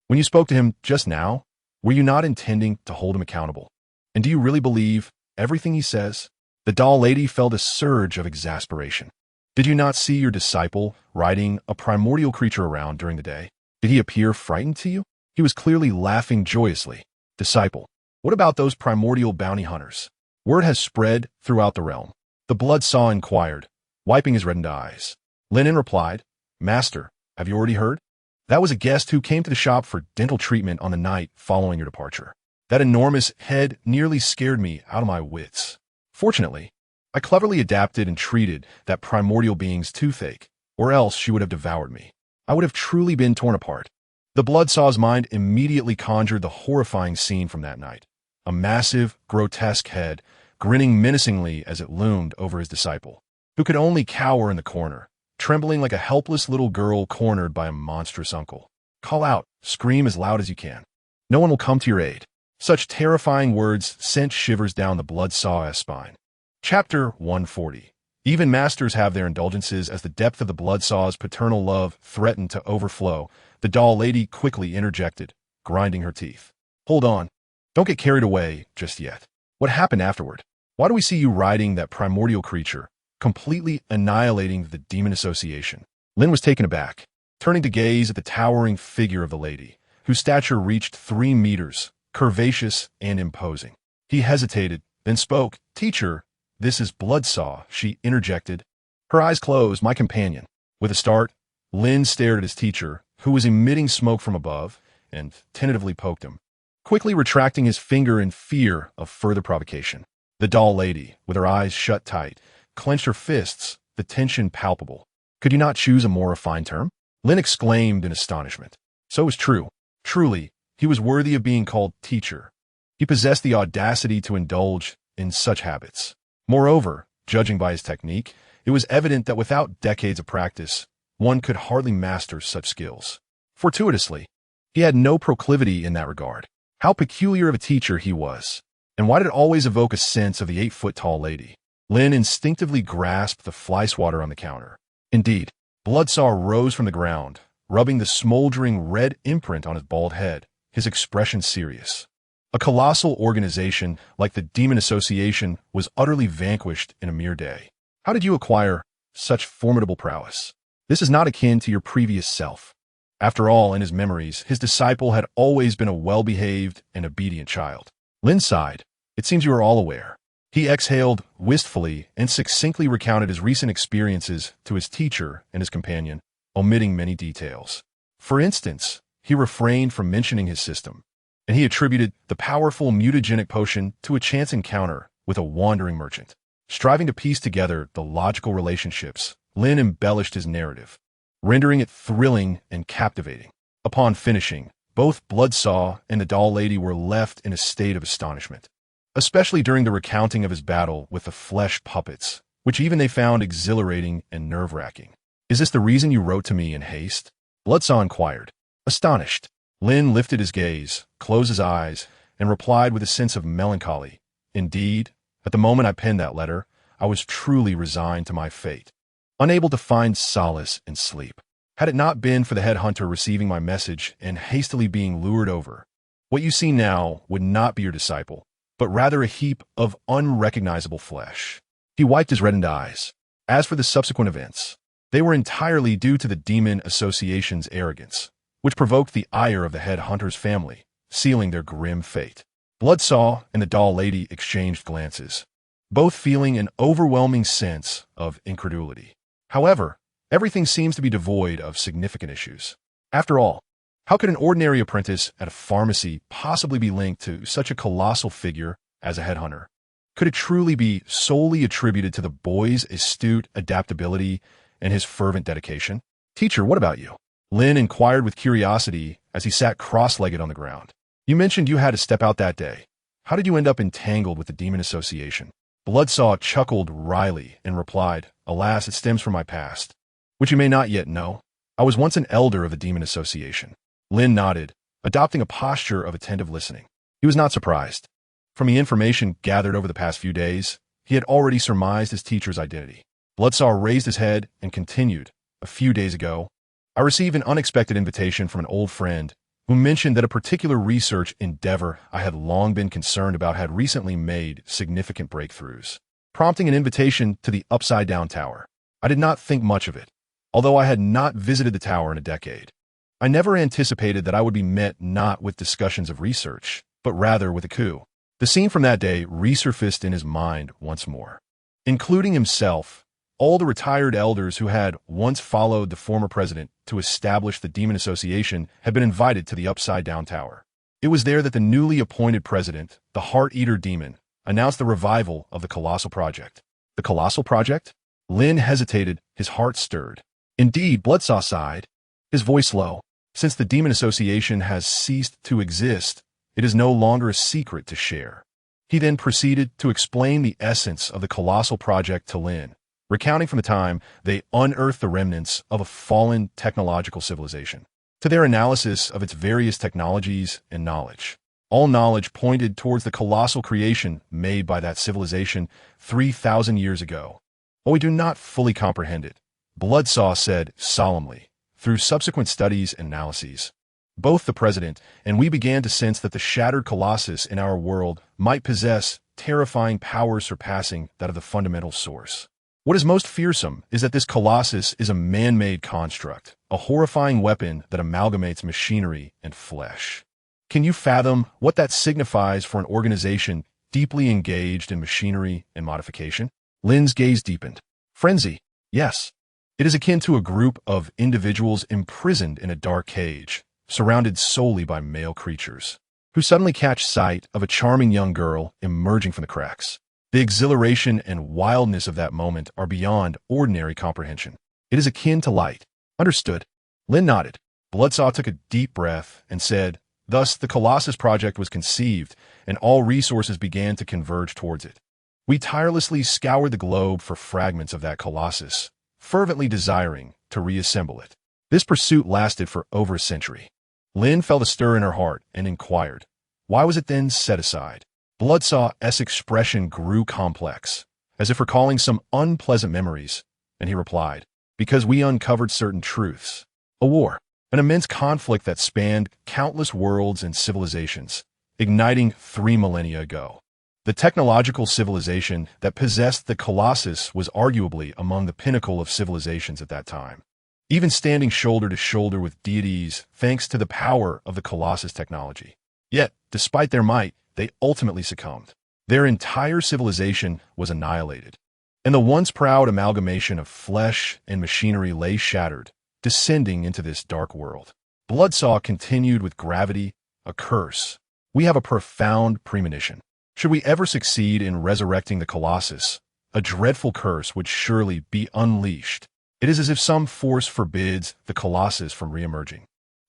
When you spoke to him just now, were you not intending to hold him accountable? And do you really believe everything he says? The doll lady felt a surge of exasperation. Did you not see your disciple riding a primordial creature around during the day? Did he appear frightened to you? He was clearly laughing joyously. Disciple, what about those primordial bounty hunters? Word has spread throughout the realm. The bloodsaw inquired, wiping his reddened eyes. Lin Yun replied, Master, have you already heard? That was a guest who came to the shop for dental treatment on the night following your departure. That enormous head nearly scared me out of my wits. Fortunately, I cleverly adapted and treated that primordial being's toothache, or else she would have devoured me. I would have truly been torn apart. The bloodsaw's mind immediately conjured the horrifying scene from that night. A massive, grotesque head, grinning menacingly as it loomed over his disciple, who could only cower in the corner, trembling like a helpless little girl cornered by a monstrous uncle. Call out, scream as loud as you can. No one will come to your aid. Such terrifying words sent shivers down the bloodsaw's spine. Chapter 140. Even masters have their indulgences. As the depth of the bloodsaw's paternal love threatened to overflow, the doll lady quickly interjected, grinding her teeth. Hold on. Don't get carried away just yet. What happened afterward? Why do we see you riding that primordial creature, completely annihilating the demon association? Lin was taken aback, turning to gaze at the towering figure of the lady, whose stature reached 3 meters, curvaceous and imposing. He hesitated, then spoke. Teacher, this is Bloodsaw, she interjected. Her eyes closed. My companion. With a start, Lin stared at his teacher, who was emitting smoke from above, and tentatively poked him, quickly retracting his finger in fear of further provocation. The doll lady, with her eyes shut tight, clenched her fists, the tension palpable. Could you not choose a more refined term? Lin exclaimed in astonishment. So it was true. Truly, he was worthy of being called teacher. He possessed the audacity to indulge in such habits. Moreover, judging by his technique, it was evident that without decades of practice, one could hardly master such skills. Fortuitously, he had no proclivity in that regard. How peculiar of a teacher he was. And why did it always evoke a sense of the 8-foot-tall lady? Lin instinctively grasped the fly swatter on the counter. Indeed, Bloodsaw rose from the ground, rubbing the smoldering red imprint on his bald head, his expression serious. A colossal organization like the Demon Association was utterly vanquished in a mere day. How did you acquire such formidable prowess? This is not akin to your previous self. After all, in his memories, his disciple had always been a well-behaved and obedient child. Lin sighed. It seems you are all aware. He exhaled wistfully and succinctly recounted his recent experiences to his teacher and his companion, omitting many details. For instance, he refrained from mentioning his system, and he attributed the powerful mutagenic potion to a chance encounter with a wandering merchant. Striving to piece together the logical relationships, Lin embellished his narrative, rendering it thrilling and captivating. Upon finishing, both Bloodsaw and the doll lady were left in a state of astonishment, especially during the recounting of his battle with the flesh puppets, which even they found exhilarating and nerve-wracking. Is this the reason you wrote to me in haste? Bloodsaw inquired. Astonished, Lin lifted his gaze, closed his eyes, and replied with a sense of melancholy. Indeed, at the moment I penned that letter, I was truly resigned to my fate, unable to find solace in sleep. Had it not been for the headhunter receiving my message and hastily being lured over, what you see now would not be your disciple, but rather a heap of unrecognizable flesh. He wiped his reddened eyes. As for the subsequent events, they were entirely due to the Demon Association's arrogance, which provoked the ire of the headhunter's family, sealing their grim fate. Bloodsaw and the doll lady exchanged glances, both feeling an overwhelming sense of incredulity. However, everything seems to be devoid of significant issues. After all, how could an ordinary apprentice at a pharmacy possibly be linked to such a colossal figure as a headhunter? Could it truly be solely attributed to the boy's astute adaptability and his fervent dedication? Teacher, what about you? Lin inquired with curiosity as he sat cross-legged on the ground. You mentioned you had to step out that day. How did you end up entangled with the Demon Association? Bloodsaw chuckled wryly and replied, Alas, it stems from my past, which you may not yet know. I was once an elder of the Demon Association. Lin nodded, adopting a posture of attentive listening. He was not surprised. From the information gathered over the past few days, he had already surmised his teacher's identity. Bloodsaw raised his head and continued. A few days ago, I received an unexpected invitation from an old friend who mentioned that a particular research endeavor I had long been concerned about had recently made significant breakthroughs, prompting an invitation to the upside-down tower. I did not think much of it, although I had not visited the tower in a decade. I never anticipated that I would be met not with discussions of research, but rather with a coup. The scene from that day resurfaced in his mind once more. Including himself, all the retired elders who had once followed the former president to establish the Demon Association had been invited to the upside-down tower. It was there that the newly appointed president, the Heart-Eater Demon, announced the revival of the Colossal Project. The Colossal Project? Lin hesitated, his heart stirred. Indeed, Bloodsaw sighed, his voice low. Since the Demon Association has ceased to exist, it is no longer a secret to share. He then proceeded to explain the essence of the Colossal Project to Lin, recounting from the time they unearthed the remnants of a fallen technological civilization, to their analysis of its various technologies and knowledge. All knowledge pointed towards the colossal creation made by that civilization 3,000 years ago. While we do not fully comprehend it, Bloodsaw said solemnly, through subsequent studies and analyses, both the president and we began to sense that the shattered colossus in our world might possess terrifying powers surpassing that of the fundamental source. What is most fearsome is that this colossus is a man-made construct, a horrifying weapon that amalgamates machinery and flesh. Can you fathom what that signifies for an organization deeply engaged in machinery and modification? Lin's gaze deepened. Frenzy. Yes. It is akin to a group of individuals imprisoned in a dark cage, surrounded solely by male creatures, who suddenly catch sight of a charming young girl emerging from the cracks. The exhilaration and wildness of that moment are beyond ordinary comprehension. It is akin to light. Understood. Lin nodded. Bloodsaw took a deep breath and said, thus the Colossus Project was conceived, and all resources began to converge towards it. We tirelessly scoured the globe for fragments of that Colossus, fervently desiring to reassemble it. This pursuit lasted for over a century. Lin felt a stir in her heart and inquired, why was it then set aside? Bloodsaw's expression grew complex, as if recalling some unpleasant memories, and he replied, because we uncovered certain truths. A war, an immense conflict that spanned countless worlds and civilizations, igniting 3 millennia ago. The technological civilization that possessed the Colossus was arguably among the pinnacle of civilizations at that time, even standing shoulder to shoulder with deities thanks to the power of the Colossus technology. Yet, despite their might, they ultimately succumbed. Their entire civilization was annihilated, and the once proud amalgamation of flesh and machinery lay shattered, descending into this dark world. Bloodsaw continued with gravity, a curse. We have a profound premonition. Should we ever succeed in resurrecting the Colossus, a dreadful curse would surely be unleashed. It is as if some force forbids the Colossus from reemerging.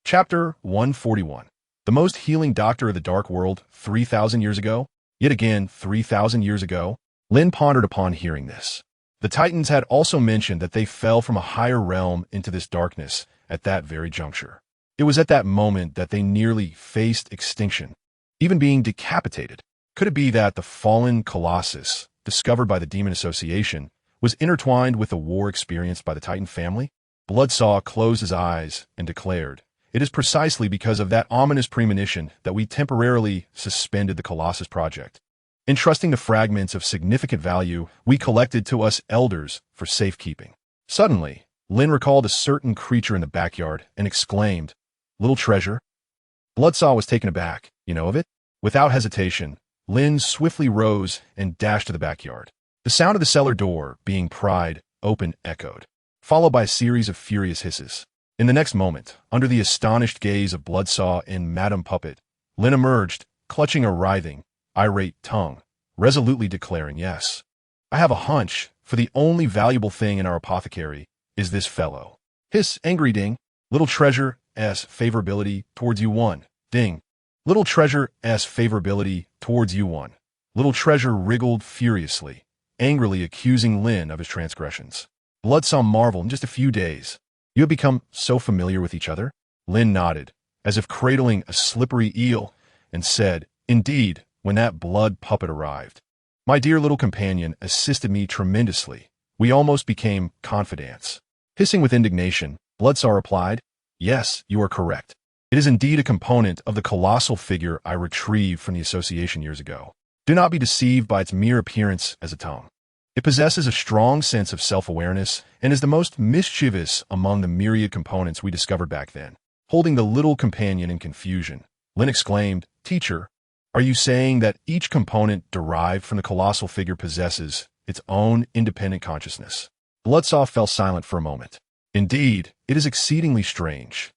Chapter 141. The most healing doctor of the dark world 3,000 years ago? Yet again, 3,000 years ago? Lin pondered upon hearing this. The Titans had also mentioned that they fell from a higher realm into this darkness at that very juncture. It was at that moment that they nearly faced extinction, even being decapitated. Could it be that the fallen Colossus, discovered by the Demon Association, was intertwined with the war experienced by the Titan family? Bloodsaw closed his eyes and declared, it is precisely because of that ominous premonition that we temporarily suspended the Colossus Project, entrusting the fragments of significant value we collected to us elders for safekeeping. Suddenly, Lin recalled a certain creature in the backyard and exclaimed, little treasure? Bloodsaw was taken aback. You know of it? Without hesitation, Lin swiftly rose and dashed to the backyard. The sound of the cellar door being pried open echoed, followed by a series of furious hisses. In the next moment, under the astonished gaze of Bloodsaw and Madame Puppet, Lin emerged, clutching a writhing, irate tongue, resolutely declaring, yes. I have a hunch, for the only valuable thing in our apothecary is this fellow. Hiss, angry ding. Little treasure's favorability towards you one. Ding. Little treasure's favorability towards you one. Little treasure wriggled furiously, angrily accusing Lin of his transgressions. Bloodsaw marveled in just a few days. You have become so familiar with each other? Lin nodded, as if cradling a slippery eel, and said, "Indeed, when that blood puppet arrived, my dear little companion assisted me tremendously. We almost became confidants." Hissing with indignation, Bloodsaw replied, "Yes, you are correct. It is indeed a component of the colossal figure I retrieved from the association years ago. Do not be deceived by its mere appearance as a tongue. It possesses a strong sense of self-awareness and is the most mischievous among the myriad components we discovered back then." Holding the little companion in confusion, Lin exclaimed, "Teacher, are you saying that each component derived from the colossal figure possesses its own independent consciousness?" Bloodsaw fell silent for a moment. "Indeed, it is exceedingly strange.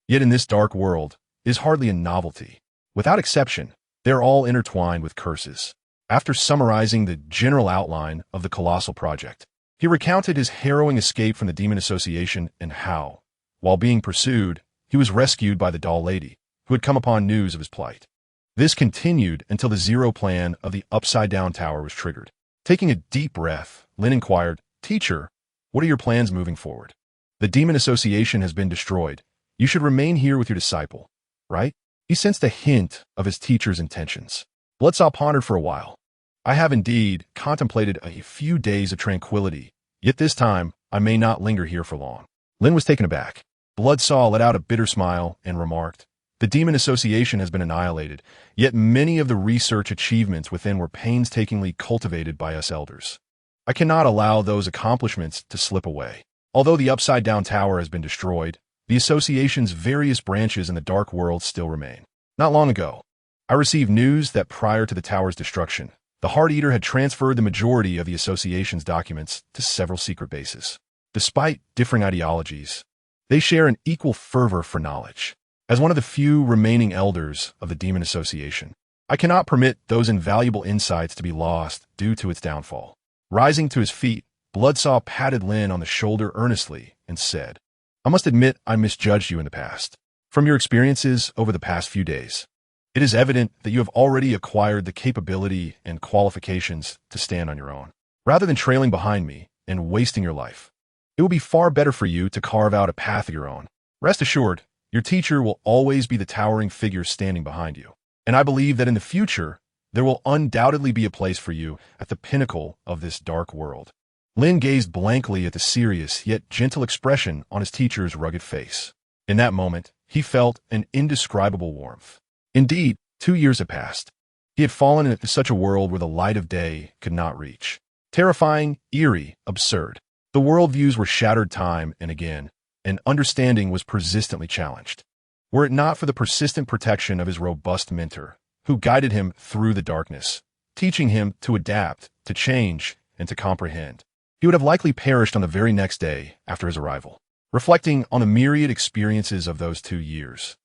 Yet in this dark world, it is hardly a novelty. Without exception, they are all intertwined with curses." After summarizing the general outline of the colossal project, he recounted his harrowing escape from the Demon Association and how, while being pursued, he was rescued by the doll lady, who had come upon news of his plight. This continued until the zero plan of the upside-down tower was triggered. Taking a deep breath, Lin inquired, "Teacher, what are your plans moving forward? The Demon Association has been destroyed. You should remain here with your disciple, right?" He sensed a hint of his teacher's intentions. Bloodsaw pondered for a while. "I have indeed contemplated a few days of tranquility, yet this time I may not linger here for long." Lin was taken aback. Bloodsaw let out a bitter smile and remarked, "The Demon Association has been annihilated, yet many of the research achievements within were painstakingly cultivated by us elders. I cannot allow those accomplishments to slip away. Although the upside-down tower has been destroyed, the association's various branches in the dark world still remain. Not long ago, I received news that prior to the tower's destruction, the Heart Eater had transferred the majority of the association's documents to several secret bases. Despite differing ideologies, they share an equal fervor for knowledge. As one of the few remaining elders of the Demon Association, I cannot permit those invaluable insights to be lost due to its downfall." Rising to his feet, Bloodsaw patted Lin on the shoulder earnestly and said, "I must admit I misjudged you in the past. From your experiences over the past few days, it is evident that you have already acquired the capability and qualifications to stand on your own. Rather than trailing behind me and wasting your life, it will be far better for you to carve out a path of your own. Rest assured, your teacher will always be the towering figure standing behind you, and I believe that in the future, there will undoubtedly be a place for you at the pinnacle of this dark world." Lin gazed blankly at the serious yet gentle expression on his teacher's rugged face. In that moment, he felt an indescribable warmth. Indeed, 2 years had passed. He had fallen into such a world where the light of day could not reach. Terrifying, eerie, absurd. The worldviews were shattered time and again, and understanding was persistently challenged. Were it not for the persistent protection of his robust mentor, who guided him through the darkness, teaching him to adapt, to change, and to comprehend, he would have likely perished on the very next day after his arrival. Reflecting on the myriad experiences of those 2 years,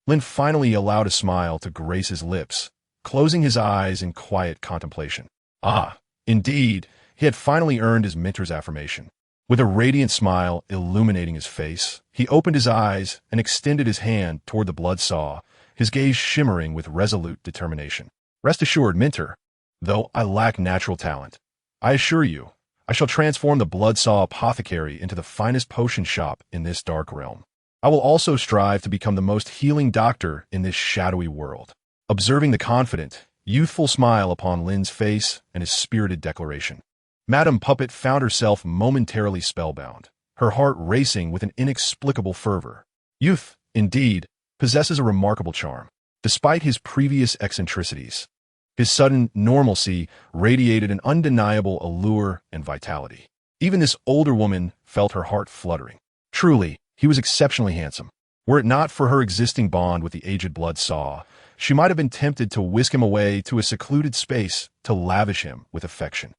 Lin finally allowed a smile to grace his lips, closing his eyes in quiet contemplation. Ah, indeed, he had finally earned his mentor's affirmation. With a radiant smile illuminating his face, he opened his eyes and extended his hand toward the Bloodsaw, his gaze shimmering with resolute determination. "Rest assured, mentor, though I lack natural talent, I assure you, I shall transform the Bloodsaw Apothecary into the finest potion shop in this dark realm. I will also strive to become the most healing doctor in this shadowy world." Observing the confident, youthful smile upon Lin's face and his spirited declaration, Madame Puppet found herself momentarily spellbound, her heart racing with an inexplicable fervor. Youth, indeed, possesses a remarkable charm. Despite his previous eccentricities, his sudden normalcy radiated an undeniable allure and vitality. Even this older woman felt her heart fluttering. Truly, he was exceptionally handsome. Were it not for her existing bond with the aged Bloodsaw, she might have been tempted to whisk him away to a secluded space to lavish him with affection.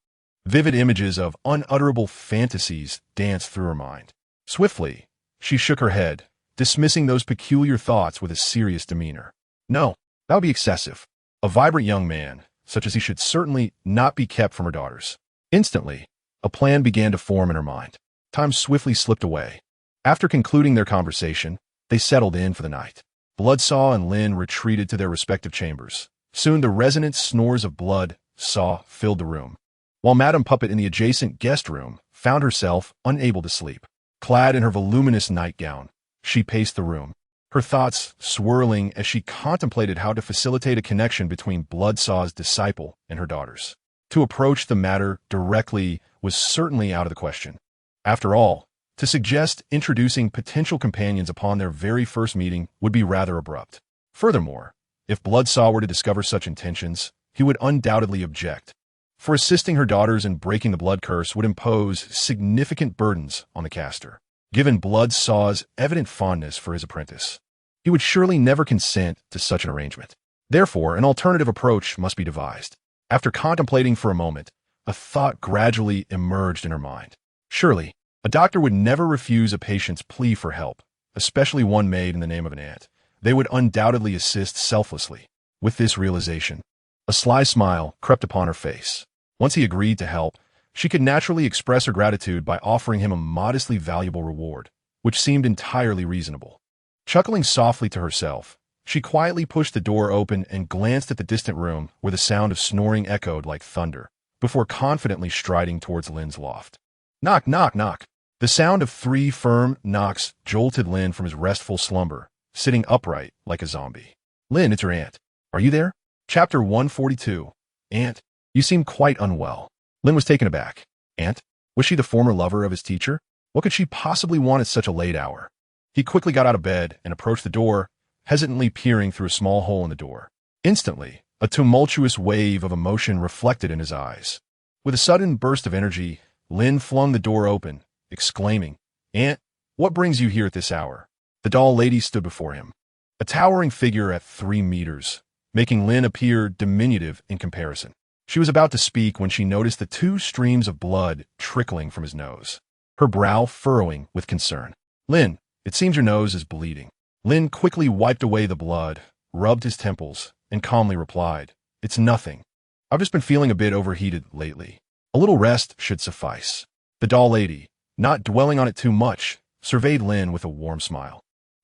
Vivid images of unutterable fantasies danced through her mind. Swiftly, she shook her head, dismissing those peculiar thoughts with a serious demeanor. No, that would be excessive. A vibrant young man, such as he should certainly not be kept from her daughters. Instantly, a plan began to form in her mind. Time swiftly slipped away. After concluding their conversation, they settled in for the night. Bloodsaw and Lin retreated to their respective chambers. Soon the resonant snores of Bloodsaw filled the room, while Madame Puppet in the adjacent guest room found herself unable to sleep. Clad in her voluminous nightgown, she paced the room, her thoughts swirling as she contemplated how to facilitate a connection between Bloodsaw's disciple and her daughters. To approach the matter directly was certainly out of the question. After all, to suggest introducing potential companions upon their very first meeting would be rather abrupt. Furthermore, if Bloodsaw were to discover such intentions, he would undoubtedly object, for assisting her daughters in breaking the blood curse would impose significant burdens on the caster. Given Bloodsaw's evident fondness for his apprentice, he would surely never consent to such an arrangement. Therefore, an alternative approach must be devised. After contemplating for a moment, a thought gradually emerged in her mind. Surely, a doctor would never refuse a patient's plea for help, especially one made in the name of an aunt. They would undoubtedly assist selflessly. With this realization, a sly smile crept upon her face. Once he agreed to help, she could naturally express her gratitude by offering him a modestly valuable reward, which seemed entirely reasonable. Chuckling softly to herself, she quietly pushed the door open and glanced at the distant room where the sound of snoring echoed like thunder, before confidently striding towards Lin's loft. Knock, knock, knock. The sound of 3 firm knocks jolted Lin from his restful slumber, sitting upright like a zombie. Lin, it's your aunt. Are you there? Chapter 142. Aunt, you seem quite unwell. Lin was taken aback. Aunt? Was she the former lover of his teacher? What could she possibly want at such a late hour? He quickly got out of bed and approached the door, hesitantly peering through a small hole in the door. Instantly, a tumultuous wave of emotion reflected in his eyes. With a sudden burst of energy, Lin flung the door open, exclaiming, Aunt, what brings you here at this hour? The doll lady stood before him, a towering figure at 3 meters, making Lin appear diminutive in comparison. She was about to speak when she noticed the 2 streams of blood trickling from his nose, her brow furrowing with concern. Lin, it seems your nose is bleeding. Lin quickly wiped away the blood, rubbed his temples, and calmly replied, It's nothing. I've just been feeling a bit overheated lately. A little rest should suffice. The doll lady, not dwelling on it too much, surveyed Lin with a warm smile,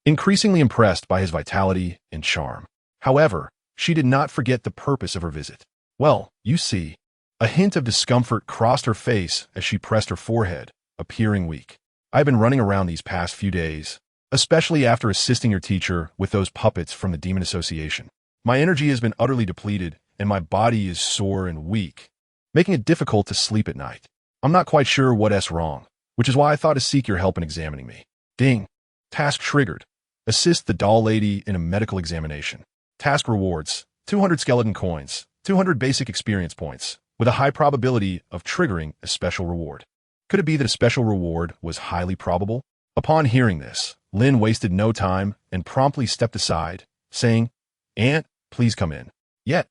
increasingly impressed by his vitality and charm. However, she did not forget the purpose of her visit. Well, you see, a hint of discomfort crossed her face as she pressed her forehead, appearing weak. I've been running around these past few days, especially after assisting your teacher with those puppets from the Demon Association. My energy has been utterly depleted, and my body is sore and weak, making it difficult to sleep at night. I'm not quite sure what's wrong, which is why I thought to seek your help in examining me. Ding. Task triggered. Assist the doll lady in a medical examination. Task rewards, 200 skeleton coins, 200 basic experience points, with a high probability of triggering a special reward. Could it be that a special reward was highly probable? Upon hearing this, Lin wasted no time and promptly stepped aside, saying, Aunt, please come in. Yet,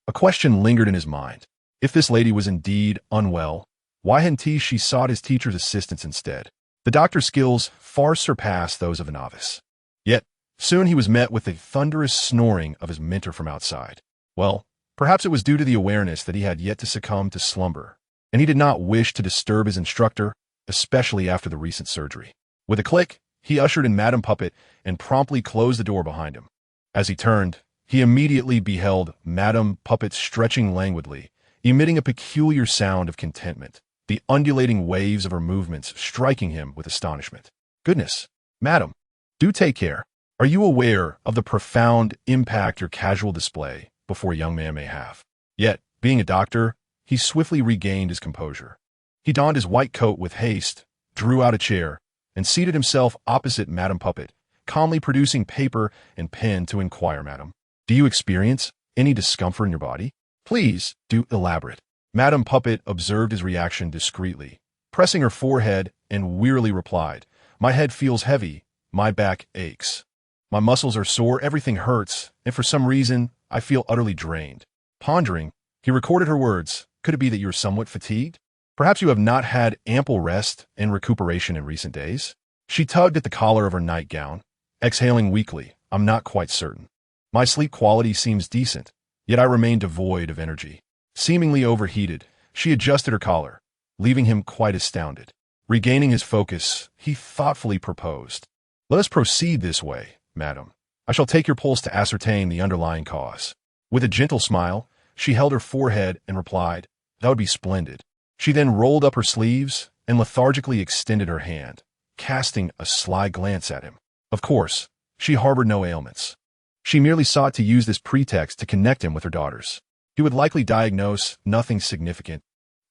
a question lingered in his mind. If this lady was indeed unwell, why hadn't she sought his teacher's assistance instead? The doctor's skills far surpassed those of a novice. Yet, soon he was met with the thunderous snoring of his mentor from outside. Well, perhaps it was due to the awareness that he had yet to succumb to slumber, and he did not wish to disturb his instructor, especially after the recent surgery. With a click, he ushered in Madame Puppet and promptly closed the door behind him. As he turned, he immediately beheld Madame Puppet stretching languidly, emitting a peculiar sound of contentment, the undulating waves of her movements striking him with astonishment. Goodness, Madam, do take care. Are you aware of the profound impact your casual display before a young man may have? Yet, being a doctor, he swiftly regained his composure. He donned his white coat with haste, drew out a chair, and seated himself opposite Madame Puppet, calmly producing paper and pen to inquire, Madam, do you experience any discomfort in your body? Please, do elaborate. Madame Puppet observed his reaction discreetly, pressing her forehead, and wearily replied, My head feels heavy, my back aches. My muscles are sore, everything hurts, and for some reason, I feel utterly drained. Pondering, he recorded her words. Could it be that you are somewhat fatigued? Perhaps you have not had ample rest and recuperation in recent days? She tugged at the collar of her nightgown, exhaling weakly. I'm not quite certain. My sleep quality seems decent, yet I remain devoid of energy. Seemingly overheated, she adjusted her collar, leaving him quite astounded. Regaining his focus, he thoughtfully proposed, Let us proceed this way, Madam. I shall take your pulse to ascertain the underlying cause. With a gentle smile, she held her forehead and replied, That would be splendid. She then rolled up her sleeves and lethargically extended her hand, casting a sly glance at him. Of course, She harbored no ailments. She merely sought to use this pretext to connect him with her daughters. He would likely diagnose nothing significant,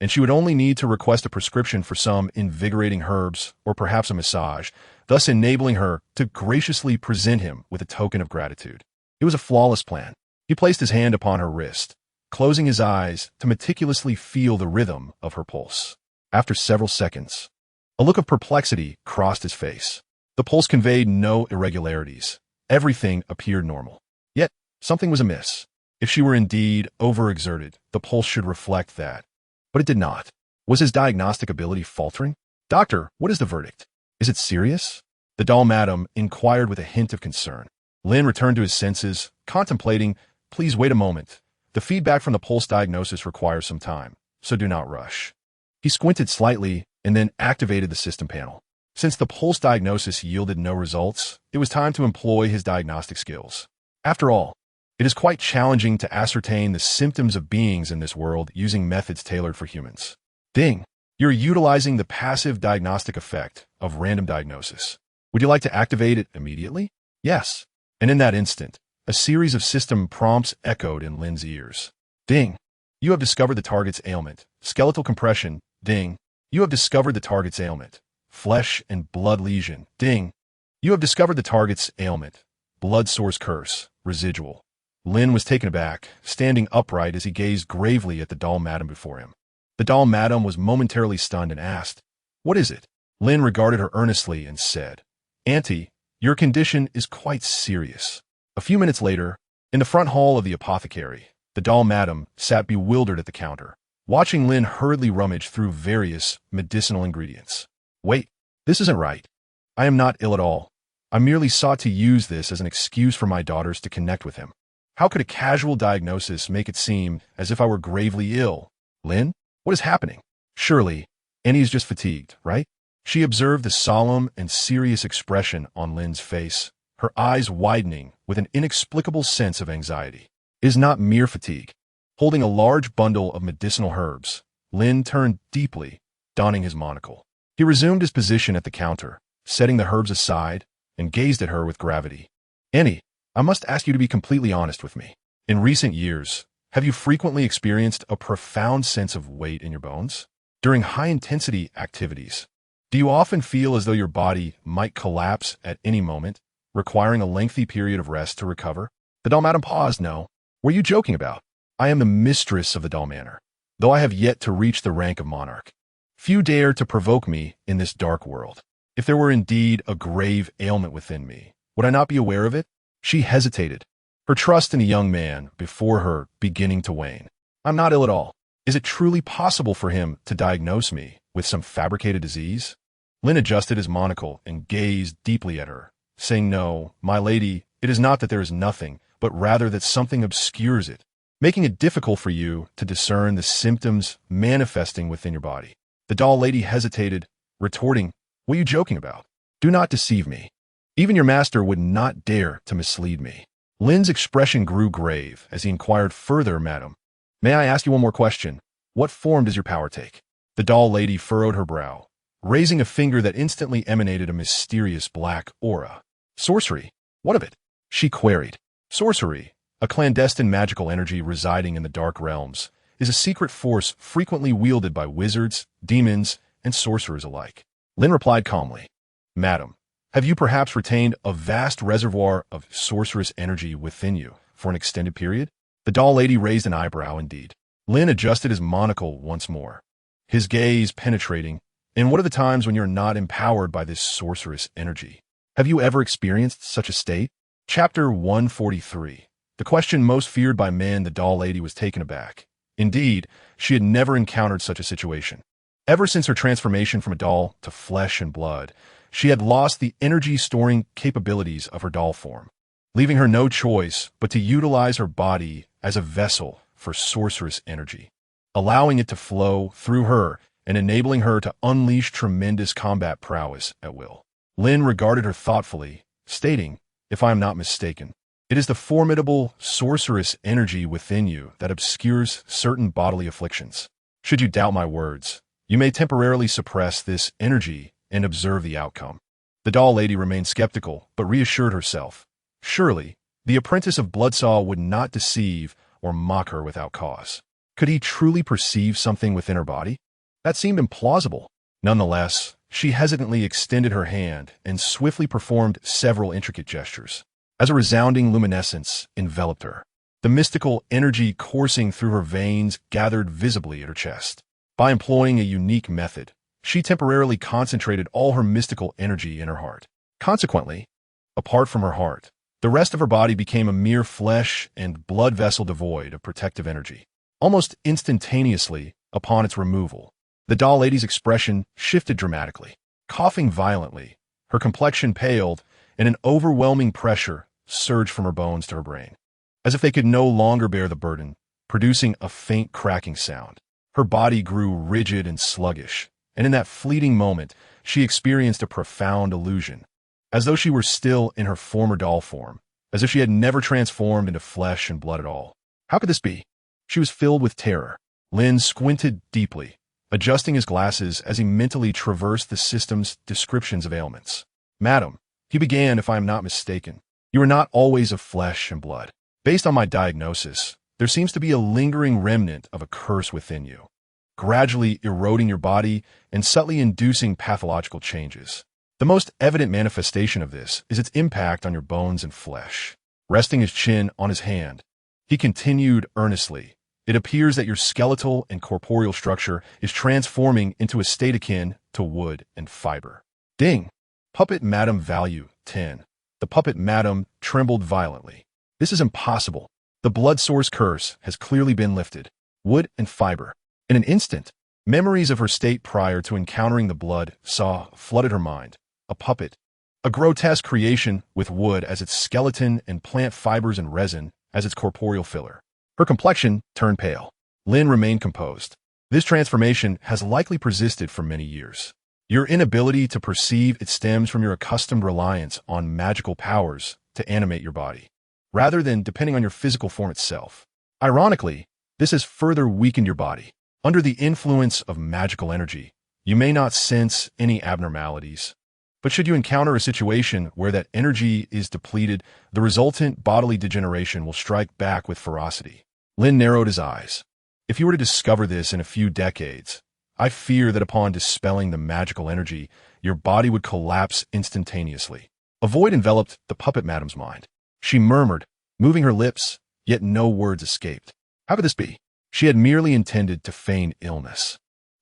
and she would only need to request a prescription for some invigorating herbs or perhaps a massage, thus enabling her to graciously present him with a token of gratitude. It was a flawless plan. He placed his hand upon her wrist, closing his eyes to meticulously feel the rhythm of her pulse. After several seconds, a look of perplexity crossed his face. The pulse conveyed no irregularities. Everything appeared normal. Yet, something was amiss. If she were indeed overexerted, the pulse should reflect that. But it did not. Was his diagnostic ability faltering? "Doctor, what is the verdict? Is it serious?" The doll madam inquired with a hint of concern. Lin returned to his senses, contemplating. "Please wait a moment. The feedback from the pulse diagnosis requires some time, so do not rush." He squinted slightly and then activated the system panel. Since the pulse diagnosis yielded no results, it was time to employ his diagnostic skills. After all, it is quite challenging to ascertain the symptoms of beings in this world using methods tailored for humans. Ding! You're utilizing the passive diagnostic effect of random diagnosis. Would you like to activate it immediately? Yes. And in that instant, a series of system prompts echoed in Lin's ears. Ding! You have discovered the target's ailment. Skeletal compression. Ding! You have discovered the target's ailment. Flesh and blood lesion. Ding! You have discovered the target's ailment. Blood source curse. Residual. Lin was taken aback, standing upright as he gazed gravely at the doll madam before him. The doll madam was momentarily stunned and asked, "What is it?" Lin regarded her earnestly and said, "Auntie, your condition is quite serious." A few minutes later, in the front hall of the apothecary, the doll madam sat bewildered at the counter, watching Lin hurriedly rummage through various medicinal ingredients. "Wait, this isn't right. I am not ill at all. I merely sought to use this as an excuse for my daughters to connect with him. How could a casual diagnosis make it seem as if I were gravely ill? Lin, what is happening? Surely, Annie is just fatigued, right?" She observed the solemn and serious expression on Lin's face, her eyes widening with an inexplicable sense of anxiety. It is not mere fatigue. Holding a large bundle of medicinal herbs, Lin turned deeply, donning his monocle. He resumed his position at the counter, setting the herbs aside, and gazed at her with gravity. "Annie, I must ask you to be completely honest with me. In recent years, have you frequently experienced a profound sense of weight in your bones? During high-intensity activities, do you often feel as though your body might collapse at any moment, requiring a lengthy period of rest to recover?" The doll madam paused. "No. Were you joking about? I am the mistress of the doll manor, though I have yet to reach the rank of monarch. Few dare to provoke me in this dark world. If there were indeed a grave ailment within me, would I not be aware of it?" She hesitated, her trust in the young man before her beginning to wane. "I'm not ill at all. Is it truly possible for him to diagnose me with some fabricated disease?" Lin adjusted his monocle and gazed deeply at her, saying, "No, my lady, it is not that there is nothing, but rather that something obscures it, making it difficult for you to discern the symptoms manifesting within your body." The doll lady hesitated, retorting, "What are you joking about? Do not deceive me. Even your master would not dare to mislead me." Lin's expression grew grave as he inquired further, "Madam, may I ask you one more question? What form does your power take?" The doll lady furrowed her brow, raising a finger that instantly emanated a mysterious black aura. "Sorcery? What of it?" she queried. Sorcery, a clandestine magical energy residing in the dark realms, is a secret force frequently wielded by wizards, demons, and sorcerers alike. Lin replied calmly, "Madam, have you perhaps retained a vast reservoir of sorcerous energy within you for an extended period?" The doll lady raised an eyebrow indeed. Lin adjusted his monocle once more, his gaze penetrating. "And what are the times when you're not empowered by this sorcerous energy? Have you ever experienced such a state?" Chapter 143. The question most feared by men. The doll lady was taken aback. Indeed, she had never encountered such a situation. Ever since her transformation from a doll to flesh and blood, she had lost the energy-storing capabilities of her doll form, leaving her no choice but to utilize her body as a vessel for sorcerous energy, allowing it to flow through her and enabling her to unleash tremendous combat prowess at will. Lin regarded her thoughtfully, stating, "If I am not mistaken, it is the formidable sorcerous energy within you that obscures certain bodily afflictions. Should you doubt my words, you may temporarily suppress this energy and observe the outcome." The doll lady remained skeptical, but reassured herself. Surely, the apprentice of Bloodsaw would not deceive or mock her without cause. Could he truly perceive something within her body? That seemed implausible. Nonetheless, she hesitantly extended her hand and swiftly performed several intricate gestures. As a resounding luminescence enveloped her, the mystical energy coursing through her veins gathered visibly at her chest. By employing a unique method, she temporarily concentrated all her mystical energy in her heart. Consequently, apart from her heart, the rest of her body became a mere flesh and blood vessel devoid of protective energy. Almost instantaneously, upon its removal, the doll lady's expression shifted dramatically. Coughing violently, her complexion paled, and an overwhelming pressure surged from her bones to her brain, as if they could no longer bear the burden, producing a faint cracking sound. Her body grew rigid and sluggish, and in that fleeting moment, she experienced a profound illusion, as though she were still in her former doll form, as if she had never transformed into flesh and blood at all. How could this be? She was filled with terror. Lin squinted deeply, adjusting his glasses as he mentally traversed the system's descriptions of ailments. Madam, he began, if I am not mistaken, you are not always of flesh and blood. Based on my diagnosis, there seems to be a lingering remnant of a curse within you, gradually eroding your body and subtly inducing pathological changes. The most evident manifestation of this is its impact on your bones and flesh. Resting his chin on his hand, he continued earnestly, it appears that your skeletal and corporeal structure is transforming into a state akin to wood and fiber. Ding! Puppet Madam Value 10. The puppet madam trembled violently. This is impossible. The blood source curse has clearly been lifted. Wood and fiber. In an instant, memories of her state prior to encountering the blood saw flooded her mind. A puppet. A grotesque creation with wood as its skeleton and plant fibers and resin as its corporeal filler. Her complexion turned pale. Lin remained composed. This transformation has likely persisted for many years. Your inability to perceive it stems from your accustomed reliance on magical powers to animate your body, rather than depending on your physical form itself. Ironically, this has further weakened your body. Under the influence of magical energy, you may not sense any abnormalities, but should you encounter a situation where that energy is depleted, the resultant bodily degeneration will strike back with ferocity. Lin narrowed his eyes. If you were to discover this in a few decades, I fear that upon dispelling the magical energy, your body would collapse instantaneously. A void enveloped the puppet madam's mind. She murmured, moving her lips, yet no words escaped. How could this be? She had merely intended to feign illness,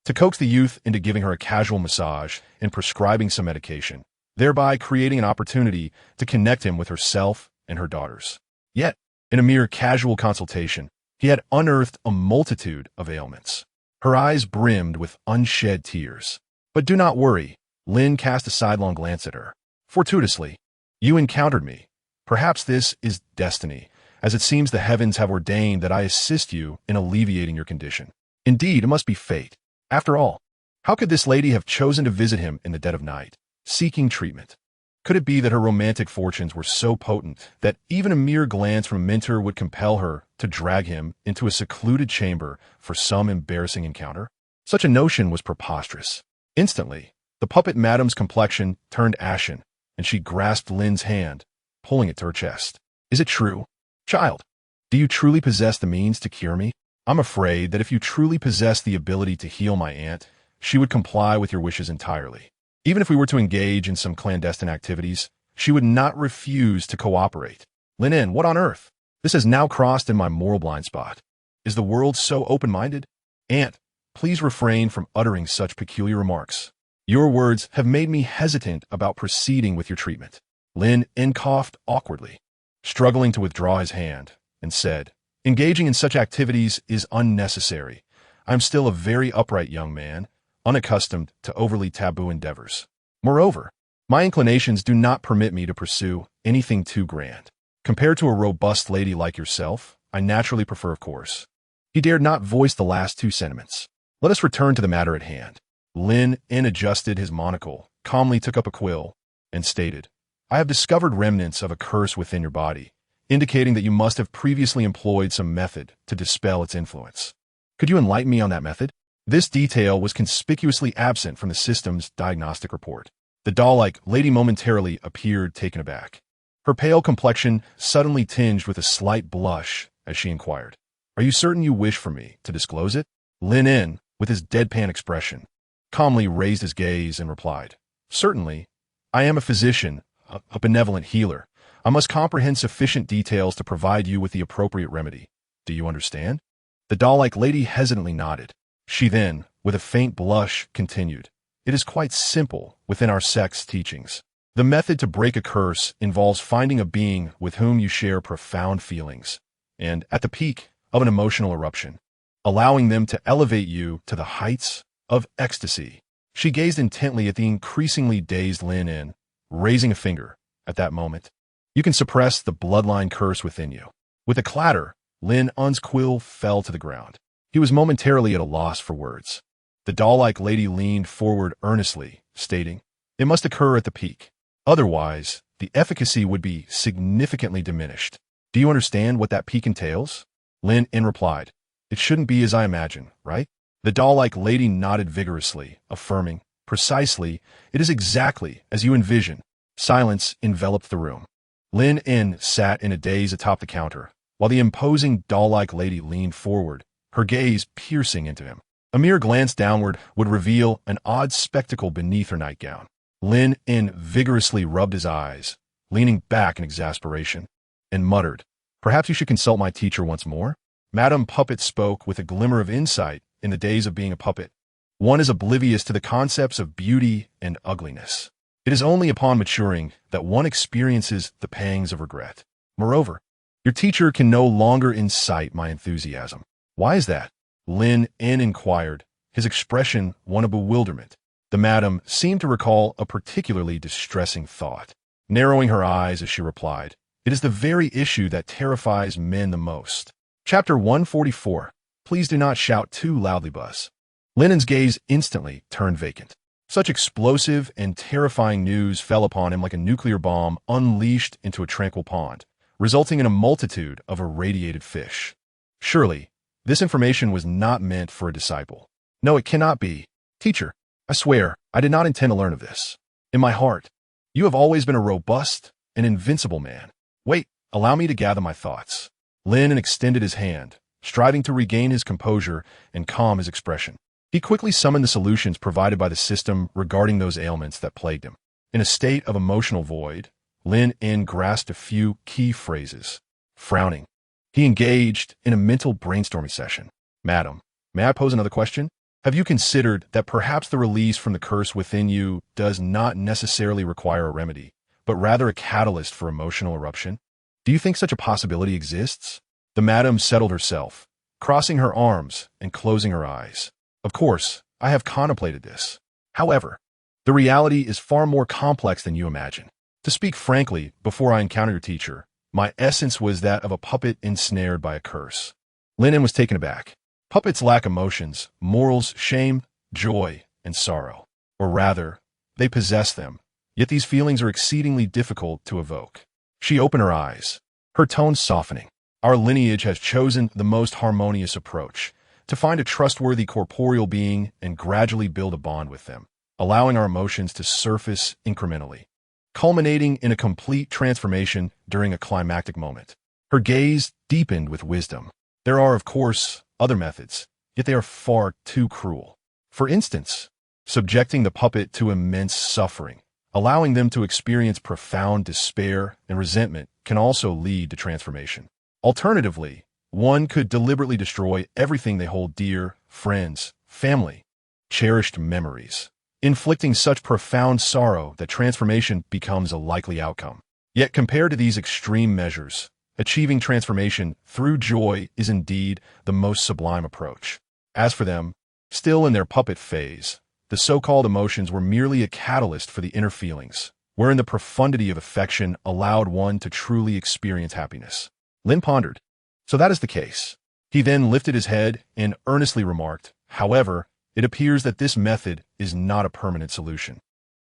to coax the youth into giving her a casual massage and prescribing some medication, thereby creating an opportunity to connect him with herself and her daughters. Yet, in a mere casual consultation, he had unearthed a multitude of ailments. Her eyes brimmed with unshed tears. But do not worry, Lin cast a sidelong glance at her. Fortuitously, you encountered me. Perhaps this is destiny, as it seems the heavens have ordained that I assist you in alleviating your condition. Indeed, it must be fate. After all, how could this lady have chosen to visit him in the dead of night, seeking treatment? Could it be that her romantic fortunes were so potent that even a mere glance from Mentor would compel her to drag him into a secluded chamber for some embarrassing encounter? Such a notion was preposterous. Instantly, the puppet madam's complexion turned ashen, and she grasped Lin's hand, pulling it to her chest. Is it true? Child, do you truly possess the means to cure me? I'm afraid that if you truly possess the ability to heal my aunt, she would comply with your wishes entirely. Even if we were to engage in some clandestine activities, she would not refuse to cooperate. Lin, what on earth? This has now crossed in my moral blind spot. Is the world so open-minded? Aunt, please refrain from uttering such peculiar remarks. Your words have made me hesitant about proceeding with your treatment. Lin coughed awkwardly, struggling to withdraw his hand, and said, engaging in such activities is unnecessary. I'm still a very upright young man, unaccustomed to overly taboo endeavors. Moreover, my inclinations do not permit me to pursue anything too grand. Compared to a robust lady like yourself, I naturally prefer, of course. He dared not voice the last two sentiments. Let us return to the matter at hand. Lin adjusted his monocle, calmly took up a quill, and stated, I have discovered remnants of a curse within your body, indicating that you must have previously employed some method to dispel its influence. Could you enlighten me on that method? This detail was conspicuously absent from the system's diagnostic report. The doll-like lady momentarily appeared taken aback. Her pale complexion suddenly tinged with a slight blush as she inquired, "Are you certain you wish for me to disclose it?" Lin Yun, with his deadpan expression, calmly raised his gaze and replied, "Certainly. I am a physician, a benevolent healer. I must comprehend sufficient details to provide you with the appropriate remedy. Do you understand?" The doll-like lady hesitantly nodded. She then, with a faint blush, continued, "It is quite simple within our sect's teachings. The method to break a curse involves finding a being with whom you share profound feelings, and at the peak of an emotional eruption, allowing them to elevate you to the heights of ecstasy." She gazed intently at the increasingly dazed Lin Yun, raising a finger at that moment. "You can suppress the bloodline curse within you." With a clatter, Lin Yun's quill fell to the ground. He was momentarily at a loss for words. The doll-like lady leaned forward earnestly, stating, "It must occur at the peak. Otherwise, the efficacy would be significantly diminished. Do you understand what that peak entails?" Lin Yun replied, "It shouldn't be as I imagine, right?" The doll-like lady nodded vigorously, affirming, "Precisely, it is exactly as you envision." Silence enveloped the room. Lin Yun sat in a daze atop the counter, while the imposing doll-like lady leaned forward, her gaze piercing into him. A mere glance downward would reveal an odd spectacle beneath her nightgown. Lin Yun vigorously rubbed his eyes, leaning back in exasperation, and muttered, "Perhaps you should consult my teacher once more?" Madame Puppet spoke with a glimmer of insight. In the days of being a puppet, one is oblivious to the concepts of beauty and ugliness. It is only upon maturing that one experiences the pangs of regret. Moreover, your teacher can no longer incite my enthusiasm. "Why is that?" Lin Yun inquired, his expression one of bewilderment. The madam seemed to recall a particularly distressing thought. Narrowing her eyes as she replied, "It is the very issue that terrifies men the most." Chapter 144. Please do not shout too loudly, Buzz. Lin Yun's gaze instantly turned vacant. Such explosive and terrifying news fell upon him like a nuclear bomb unleashed into a tranquil pond, resulting in a multitude of irradiated fish. Surely, this information was not meant for a disciple. "No, it cannot be. Teacher, I swear, I did not intend to learn of this. In my heart, you have always been a robust and invincible man. Wait, allow me to gather my thoughts." Lin Yun extended his hand, striving to regain his composure and calm his expression. He quickly summoned the solutions provided by the system regarding those ailments that plagued him. In a state of emotional void, Lin Yun grasped a few key phrases. Frowning, he engaged in a mental brainstorming session. "Madam, may I pose another question? Have you considered that perhaps the release from the curse within you does not necessarily require a remedy, but rather a catalyst for emotional eruption? Do you think such a possibility exists?" The madam settled herself, crossing her arms and closing her eyes. "Of course, I have contemplated this. However, the reality is far more complex than you imagine. To speak frankly, before I encountered your teacher, my essence was that of a puppet ensnared by a curse." Lin Yun was taken aback. Puppets lack emotions, morals, shame, joy, and sorrow. Or rather, they possess them, yet these feelings are exceedingly difficult to evoke. She opened her eyes, her tone softening. "Our lineage has chosen the most harmonious approach, to find a trustworthy corporeal being and gradually build a bond with them, allowing our emotions to surface incrementally, culminating in a complete transformation during a climactic moment." Her gaze deepened with wisdom. "There are, of course, other methods, yet they are far too cruel. For instance, subjecting the puppet to immense suffering, allowing them to experience profound despair and resentment can also lead to transformation. Alternatively, one could deliberately destroy everything they hold dear, friends, family, cherished memories, inflicting such profound sorrow that transformation becomes a likely outcome. Yet compared to these extreme measures, achieving transformation through joy is indeed the most sublime approach. As for them, still in their puppet phase, the so-called emotions were merely a catalyst for the inner feelings, wherein the profundity of affection allowed one to truly experience happiness." Lin pondered. "So that is the case." He then lifted his head and earnestly remarked, "However, it appears that this method is not a permanent solution.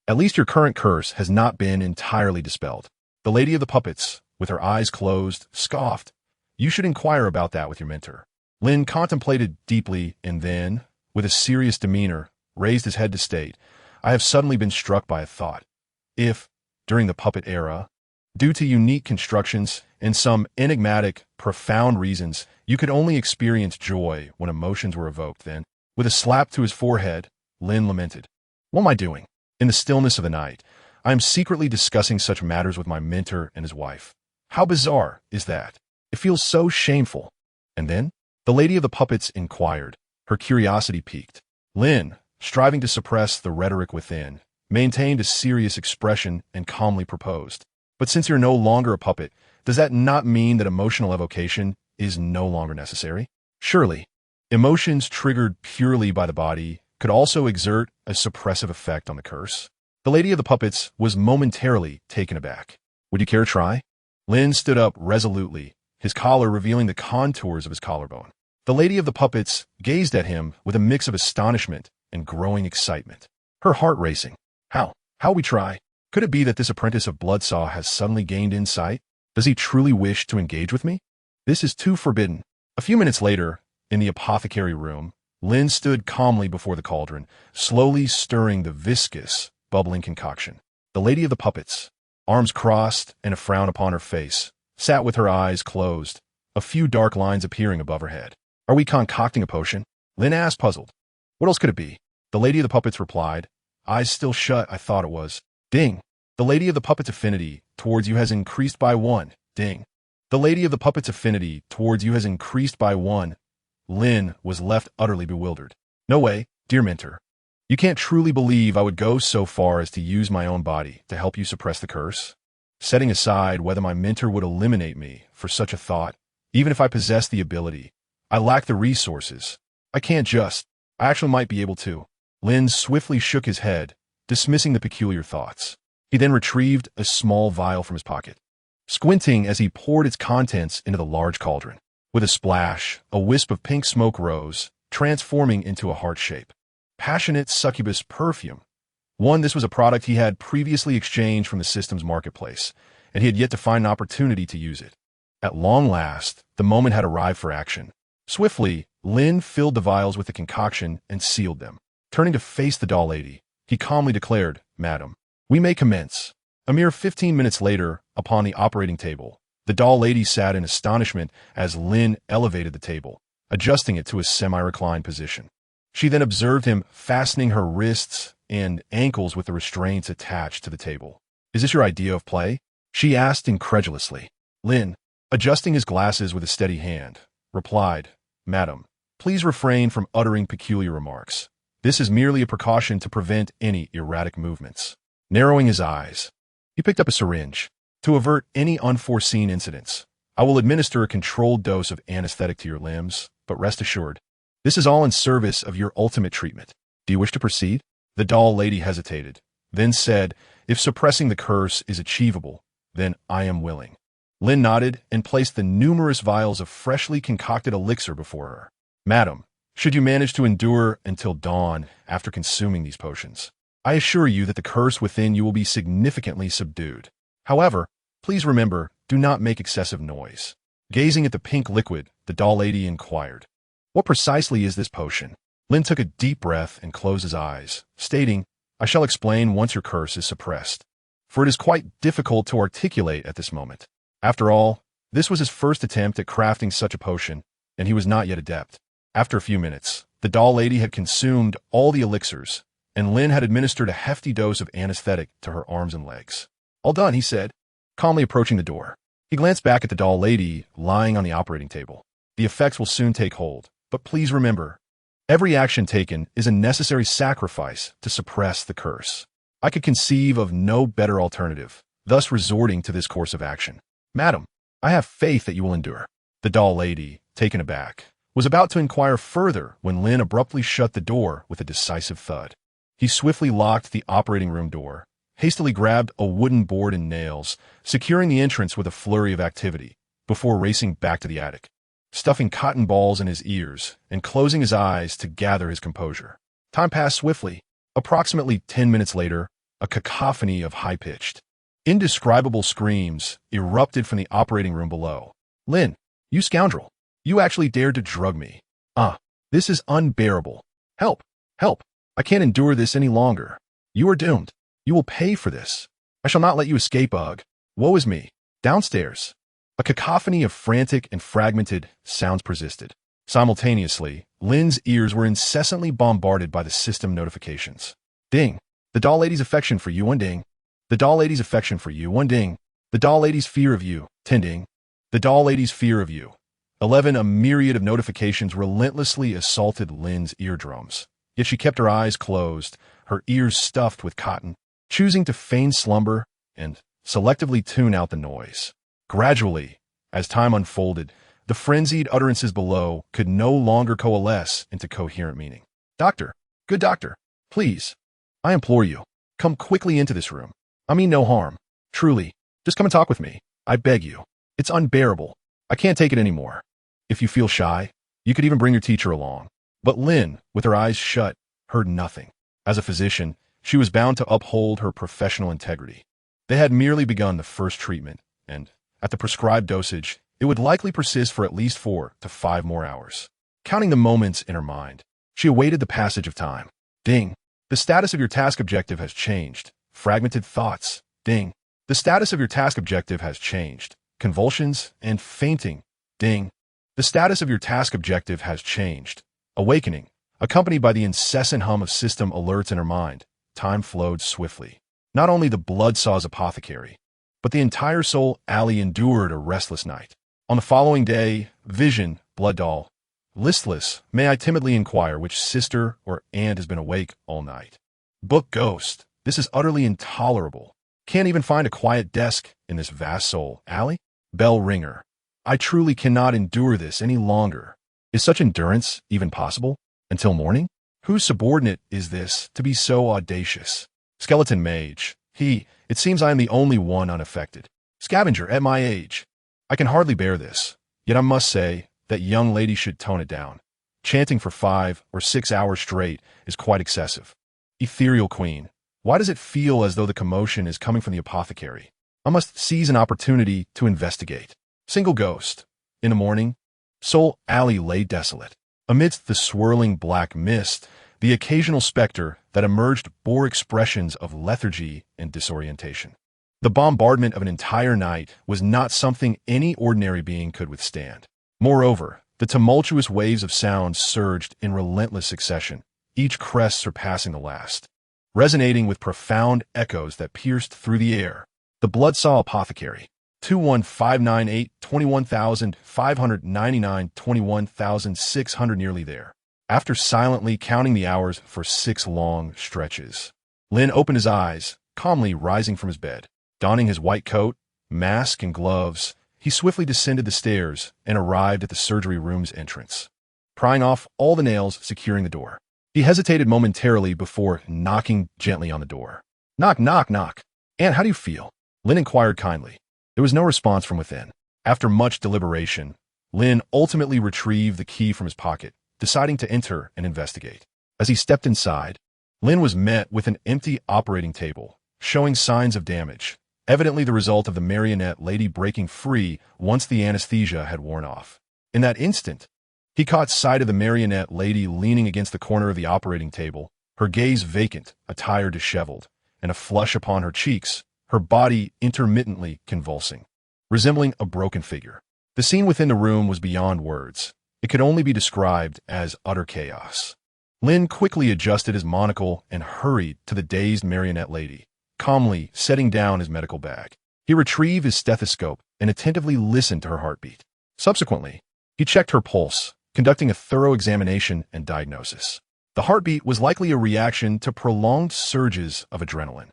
At least your current curse has not been entirely dispelled." The lady of the puppets, with her eyes closed, scoffed. "You should inquire about that with your mentor." Lin contemplated deeply and then, with a serious demeanor, raised his head to state, "I have suddenly been struck by a thought. if, during the puppet era, due to unique constructions and some enigmatic, profound reasons, you could only experience joy when emotions were evoked, then, with a slap to his forehead, Lin lamented, "What am I doing? In the stillness of the night, I am secretly discussing such matters with my mentor and his wife. How bizarre is that? It feels so shameful." And then, the lady of the puppets inquired, her curiosity piqued. Lin, striving to suppress the rhetoric within, maintained a serious expression and calmly proposed, "But since you're no longer a puppet, does that not mean that emotional evocation is no longer necessary? Surely, emotions triggered purely by the body could also exert a suppressive effect on the curse." The lady of the puppets was momentarily taken aback. "Would you care to try?" Lin stood up resolutely, his collar revealing the contours of his collarbone. The lady of the puppets gazed at him with a mix of astonishment and growing excitement, her heart racing. How we try? Could it be that this apprentice of Bloodsaw has suddenly gained insight? Does he truly wish to engage with me? This is too forbidden. A few minutes later, in the apothecary room, Lin stood calmly before the cauldron, slowly stirring the viscous, bubbling concoction. The lady of the puppets, arms crossed and a frown upon her face, sat with her eyes closed, a few dark lines appearing above her head. "Are we concocting a potion?" Lin asked, puzzled. "What else could it be?" The lady of the puppets replied, "Eyes still shut, I thought it was." Ding. "The lady of the puppets' affinity towards you has increased by 1. Ding. "The lady of the puppets' affinity towards you has increased by 1. Lin was left utterly bewildered. "No way, dear mentor. You can't truly believe I would go so far as to use my own body to help you suppress the curse? Setting aside whether my mentor would eliminate me for such a thought, even if I possessed the ability, I lack the resources. I actually might be able to." Lin swiftly shook his head, dismissing the peculiar thoughts. He then retrieved a small vial from his pocket, squinting as he poured its contents into the large cauldron. With a splash, a wisp of pink smoke rose, transforming into a heart shape. Passionate succubus perfume. This was a product he had previously exchanged from the system's marketplace, and he had yet to find an opportunity to use it. At long last, the moment had arrived for action. Swiftly, Lin filled the vials with the concoction and sealed them. Turning to face the doll lady, he calmly declared, "Madam, we may commence." A mere 15 minutes later, upon the operating table, the doll lady sat in astonishment as Lin elevated the table, adjusting it to a semi-reclined position. She then observed him fastening her wrists and ankles with the restraints attached to the table. "Is this your idea of play?" she asked incredulously. Lin, adjusting his glasses with a steady hand, replied, "Madam, please refrain from uttering peculiar remarks. This is merely a precaution to prevent any erratic movements." Narrowing his eyes, he picked up a syringe. "To avert any unforeseen incidents, I will administer a controlled dose of anesthetic to your limbs, but rest assured, this is all in service of your ultimate treatment. Do you wish to proceed?" The doll lady hesitated, then said, "If suppressing the curse is achievable, then I am willing." Lin nodded and placed the numerous vials of freshly concocted elixir before her. "Madam, should you manage to endure until dawn after consuming these potions, I assure you that the curse within you will be significantly subdued. However, please remember, do not make excessive noise." Gazing at the pink liquid, the doll lady inquired, "What precisely is this potion?" Lin took a deep breath and closed his eyes, stating, "I shall explain once your curse is suppressed, for it is quite difficult to articulate at this moment." After all, this was his first attempt at crafting such a potion, and he was not yet adept. After a few minutes, the doll lady had consumed all the elixirs, and Lin had administered a hefty dose of anesthetic to her arms and legs. "All done," he said, calmly approaching the door. He glanced back at the doll lady lying on the operating table. "The effects will soon take hold, but please remember, every action taken is a necessary sacrifice to suppress the curse. I could conceive of no better alternative, thus resorting to this course of action. Madam, I have faith that you will endure." The doll lady, taken aback, was about to inquire further when Lin abruptly shut the door with a decisive thud. He swiftly locked the operating room door, hastily grabbed a wooden board and nails, securing the entrance with a flurry of activity, before racing back to the attic, stuffing cotton balls in his ears and closing his eyes to gather his composure. Time passed swiftly. Approximately 10 minutes later, a cacophony of high-pitched, indescribable screams erupted from the operating room below. "Lin, you scoundrel! You actually dared to drug me. This is unbearable. Help! Help! I can't endure this any longer. You are doomed. You will pay for this." I shall not let you escape, Ugh. Woe is me. Downstairs. A cacophony of frantic and fragmented sounds persisted. Simultaneously, Lin's ears were incessantly bombarded by the system notifications. Ding. The doll lady's affection for you, one ding. The doll lady's affection for you, one ding. The doll lady's fear of you, 10 ding. The doll lady's fear of you. 11. A myriad of notifications relentlessly assaulted Lin's eardrums. Yet she kept her eyes closed, her ears stuffed with cotton, choosing to feign slumber and selectively tune out the noise. Gradually, as time unfolded, the frenzied utterances below could no longer coalesce into coherent meaning. Doctor, good doctor, please, I implore you, come quickly into this room. I mean no harm. Truly, just come and talk with me. I beg you. It's unbearable. I can't take it anymore. If you feel shy, you could even bring your teacher along. But Lin, with her eyes shut, heard nothing. As a physician, she was bound to uphold her professional integrity. They had merely begun the first treatment, and, at the prescribed dosage, it would likely persist for at least 4 to 5 more hours. Counting the moments in her mind, she awaited the passage of time. Ding. The status of your task objective has changed. Fragmented thoughts. Ding. The status of your task objective has changed. Convulsions and fainting. Ding. The status of your task objective has changed. Awakening, accompanied by the incessant hum of system alerts in her mind. Time flowed swiftly. Not only the blood-saw's apothecary, but the entire soul alley endured a restless night. On the following day, vision, blood doll. Listless, may I timidly inquire which sister or aunt has been awake all night? Book ghost, this is utterly intolerable. Can't even find a quiet desk in this vast soul alley? Bell ringer. I truly cannot endure this any longer. Is such endurance even possible? Until morning? Whose subordinate is this to be so audacious? Skeleton mage. It seems I am the only one unaffected. Scavenger at my age. I can hardly bear this. Yet I must say that young lady should tone it down. Chanting for 5 or 6 hours straight is quite excessive. Ethereal queen. Why does it feel as though the commotion is coming from the apothecary? I must seize an opportunity to investigate. Single ghost. In the morning, Soul Alley lay desolate. Amidst the swirling black mist, the occasional specter that emerged bore expressions of lethargy and disorientation. The bombardment of an entire night was not something any ordinary being could withstand. Moreover, the tumultuous waves of sound surged in relentless succession, each crest surpassing the last. Resonating with profound echoes that pierced through the air, the blood-saw apothecary. 21598 21,599 21,600 nearly there. After silently counting the hours for 6 long stretches, Lin opened his eyes, calmly rising from his bed. Donning his white coat, mask, and gloves, he swiftly descended the stairs and arrived at the surgery room's entrance. Prying off all the nails securing the door, he hesitated momentarily before knocking gently on the door. Knock, knock, knock. Aunt, how do you feel? Lin inquired kindly. There was no response from within. After much deliberation, Lin ultimately retrieved the key from his pocket, deciding to enter and investigate. As he stepped inside, Lin was met with an empty operating table, showing signs of damage, evidently the result of the marionette lady breaking free once the anesthesia had worn off. In that instant, he caught sight of the marionette lady leaning against the corner of the operating table, her gaze vacant, attire disheveled, and a flush upon her cheeks, her body intermittently convulsing, resembling a broken figure. The scene within the room was beyond words. It could only be described as utter chaos. Lin quickly adjusted his monocle and hurried to the dazed marionette lady, calmly setting down his medical bag. He retrieved his stethoscope and attentively listened to her heartbeat. Subsequently, he checked her pulse, conducting a thorough examination and diagnosis. The heartbeat was likely a reaction to prolonged surges of adrenaline,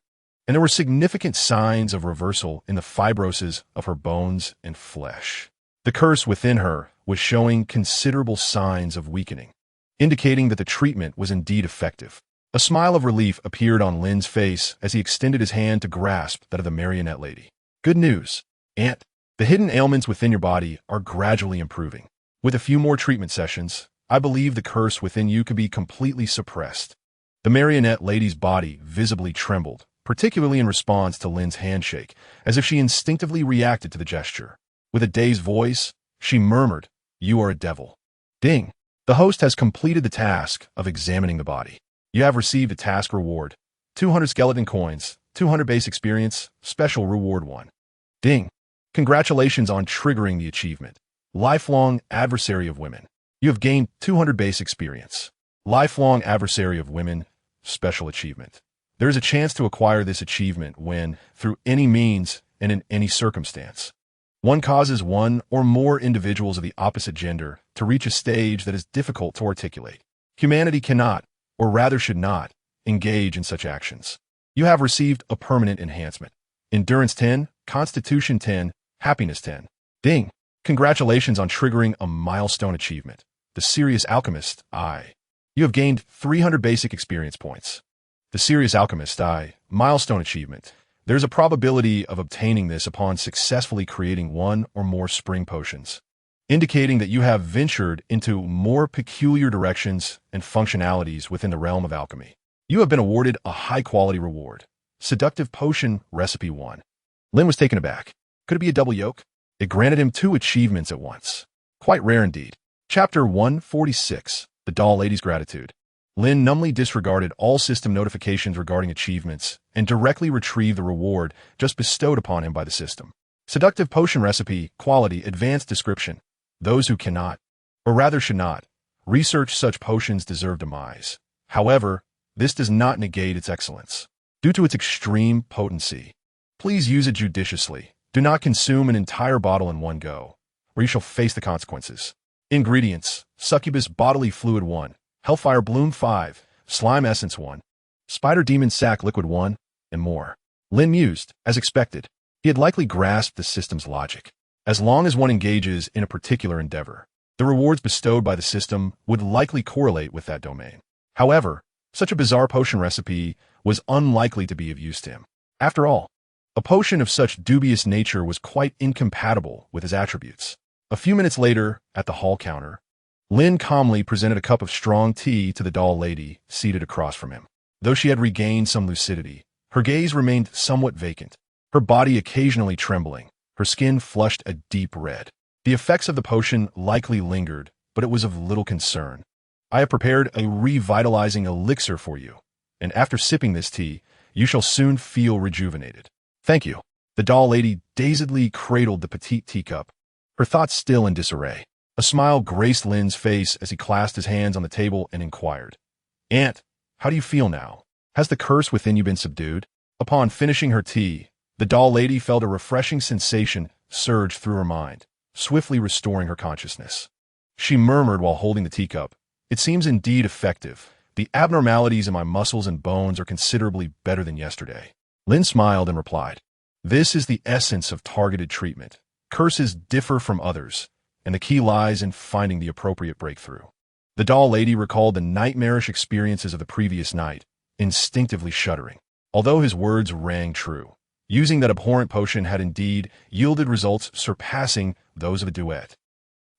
and there were significant signs of reversal in the fibroses of her bones and flesh. The curse within her was showing considerable signs of weakening, indicating that the treatment was indeed effective. A smile of relief appeared on Lin's face as he extended his hand to grasp that of the marionette lady. Good news, Aunt. The hidden ailments within your body are gradually improving. With a few more treatment sessions, I believe the curse within you could be completely suppressed. The marionette lady's body visibly trembled, particularly in response to Lin's handshake, as if she instinctively reacted to the gesture. With a dazed voice, she murmured, "You are a devil." Ding. The host has completed the task of examining the body. You have received a task reward. 200 skeleton coins, 200 base experience, special reward 1. Ding. Congratulations on triggering the achievement. Lifelong adversary of women. You have gained 200 base experience. Lifelong adversary of women, special achievement. There is a chance to acquire this achievement when, through any means and in any circumstance, one causes one or more individuals of the opposite gender to reach a stage that is difficult to articulate. Humanity cannot, or rather should not, engage in such actions. You have received a permanent enhancement. Endurance 10, Constitution 10, Happiness 10. Ding! Congratulations on triggering a milestone achievement. The Serious Alchemist, I. You have gained 300 basic experience points. The Serious Alchemist, I. Milestone achievement. There's a probability of obtaining this upon successfully creating one or more spring potions, indicating that you have ventured into more peculiar directions and functionalities within the realm of alchemy. You have been awarded a high-quality reward. Seductive Potion Recipe 1. Lin was taken aback. Could it be a double yoke? It granted him 2 achievements at once. Quite rare indeed. Chapter 146. The Doll Lady's Gratitude. Lin numbly disregarded all system notifications regarding achievements and directly retrieved the reward just bestowed upon him by the system. Seductive Potion Recipe, Quality, Advanced Description. Those who cannot, or rather should not, research such potions deserve demise. However, this does not negate its excellence. Due to its extreme potency, please use it judiciously. Do not consume an entire bottle in one go, or you shall face the consequences. Ingredients: Succubus Bodily Fluid 1, Hellfire Bloom 5, Slime Essence 1, Spider Demon Sac Liquid 1, and more. Lin mused. As expected, he had likely grasped the system's logic. As long as one engages in a particular endeavor, the rewards bestowed by the system would likely correlate with that domain. However, such a bizarre potion recipe was unlikely to be of use to him. After all, a potion of such dubious nature was quite incompatible with his attributes. A few minutes later, at the hall counter, Lin calmly presented a cup of strong tea to the doll lady seated across from him. Though she had regained some lucidity, her gaze remained somewhat vacant, her body occasionally trembling, her skin flushed a deep red. The effects of the potion likely lingered, but it was of little concern. I have prepared a revitalizing elixir for you, and after sipping this tea, you shall soon feel rejuvenated. Thank you. The doll lady dazedly cradled the petite teacup, her thoughts still in disarray. A smile graced Lin's face as he clasped his hands on the table and inquired, "Aunt, how do you feel now? Has the curse within you been subdued?" Upon finishing her tea, the doll lady felt a refreshing sensation surge through her mind, swiftly restoring her consciousness. She murmured while holding the teacup, "It seems indeed effective. The abnormalities in my muscles and bones are considerably better than yesterday." Lin smiled and replied, "This is the essence of targeted treatment. Curses differ from others, and the key lies in finding the appropriate breakthrough." The doll lady recalled the nightmarish experiences of the previous night, instinctively shuddering. Although his words rang true, using that abhorrent potion had indeed yielded results surpassing those of a duet.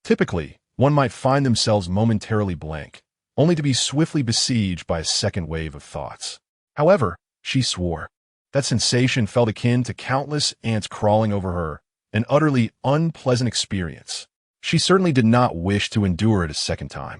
Typically, one might find themselves momentarily blank, only to be swiftly besieged by a second wave of thoughts. However, she swore, that sensation felt akin to countless ants crawling over her, an utterly unpleasant experience. She certainly did not wish to endure it a second time,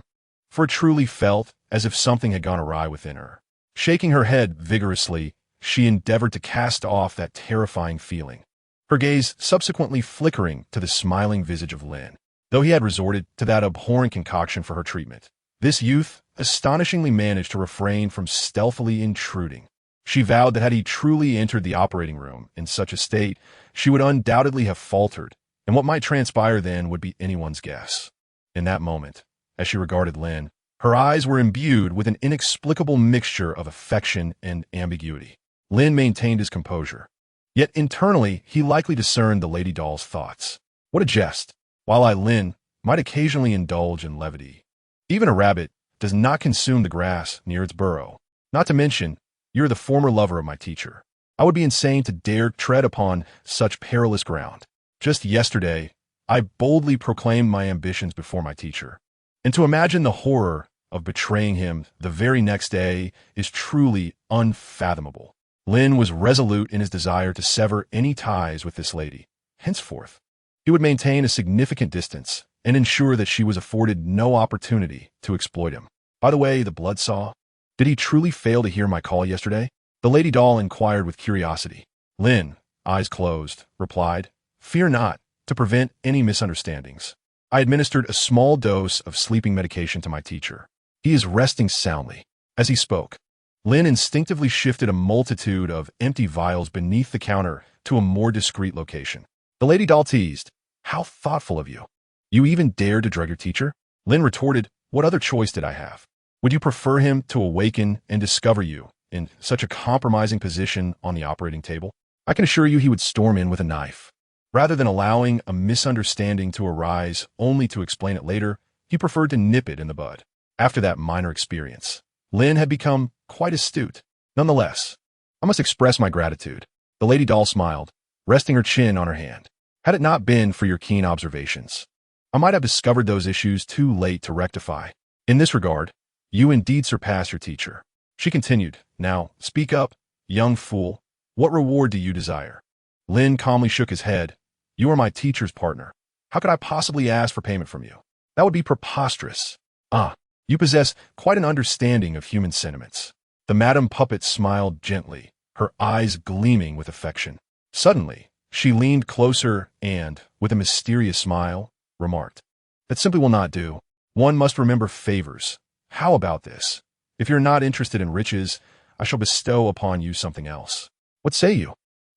for it truly felt as if something had gone awry within her. Shaking her head vigorously, she endeavored to cast off that terrifying feeling, her gaze subsequently flickering to the smiling visage of Lin. Though he had resorted to that abhorrent concoction for her treatment, this youth astonishingly managed to refrain from stealthily intruding. She vowed that had he truly entered the operating room in such a state, she would undoubtedly have faltered, and what might transpire then would be anyone's guess. In that moment, as she regarded Lin, her eyes were imbued with an inexplicable mixture of affection and ambiguity. Lin maintained his composure, yet internally he likely discerned the lady doll's thoughts. What a jest! While I, Lin, might occasionally indulge in levity, even a rabbit does not consume the grass near its burrow. Not to mention, you're the former lover of my teacher. I would be insane to dare tread upon such perilous ground. Just yesterday, I boldly proclaimed my ambitions before my teacher, and to imagine the horror of betraying him the very next day is truly unfathomable. Lin was resolute in his desire to sever any ties with this lady. Henceforth, he would maintain a significant distance and ensure that she was afforded no opportunity to exploit him. By the way, the bloodsaw, did he truly fail to hear my call yesterday? The lady doll inquired with curiosity. Lin, eyes closed, replied, "Fear not, to prevent any misunderstandings. I administered a small dose of sleeping medication to my teacher. He is resting soundly." As he spoke, Lin instinctively shifted a multitude of empty vials beneath the counter to a more discreet location. The lady doll teased, "How thoughtful of you. You even dared to drug your teacher?" Lin retorted, "What other choice did I have? Would you prefer him to awaken and discover you in such a compromising position on the operating table? I can assure you he would storm in with a knife. Rather than allowing a misunderstanding to arise only to explain it later, he preferred to nip it in the bud." After that minor experience, Lin had become quite astute. "Nonetheless, I must express my gratitude." The lady doll smiled, resting her chin on her hand. "Had it not been for your keen observations, I might have discovered those issues too late to rectify. In this regard, you indeed surpass your teacher." She continued, "Now, speak up, young fool. What reward do you desire?" Lin calmly shook his head. "You are my teacher's partner. How could I possibly ask for payment from you? That would be preposterous. Ah, you possess quite an understanding of human sentiments." The Madam Puppet smiled gently, her eyes gleaming with affection. Suddenly, she leaned closer and, with a mysterious smile, remarked, "That simply will not do. One must remember favors. How about this? If you're not interested in riches, I shall bestow upon you something else. What say you?"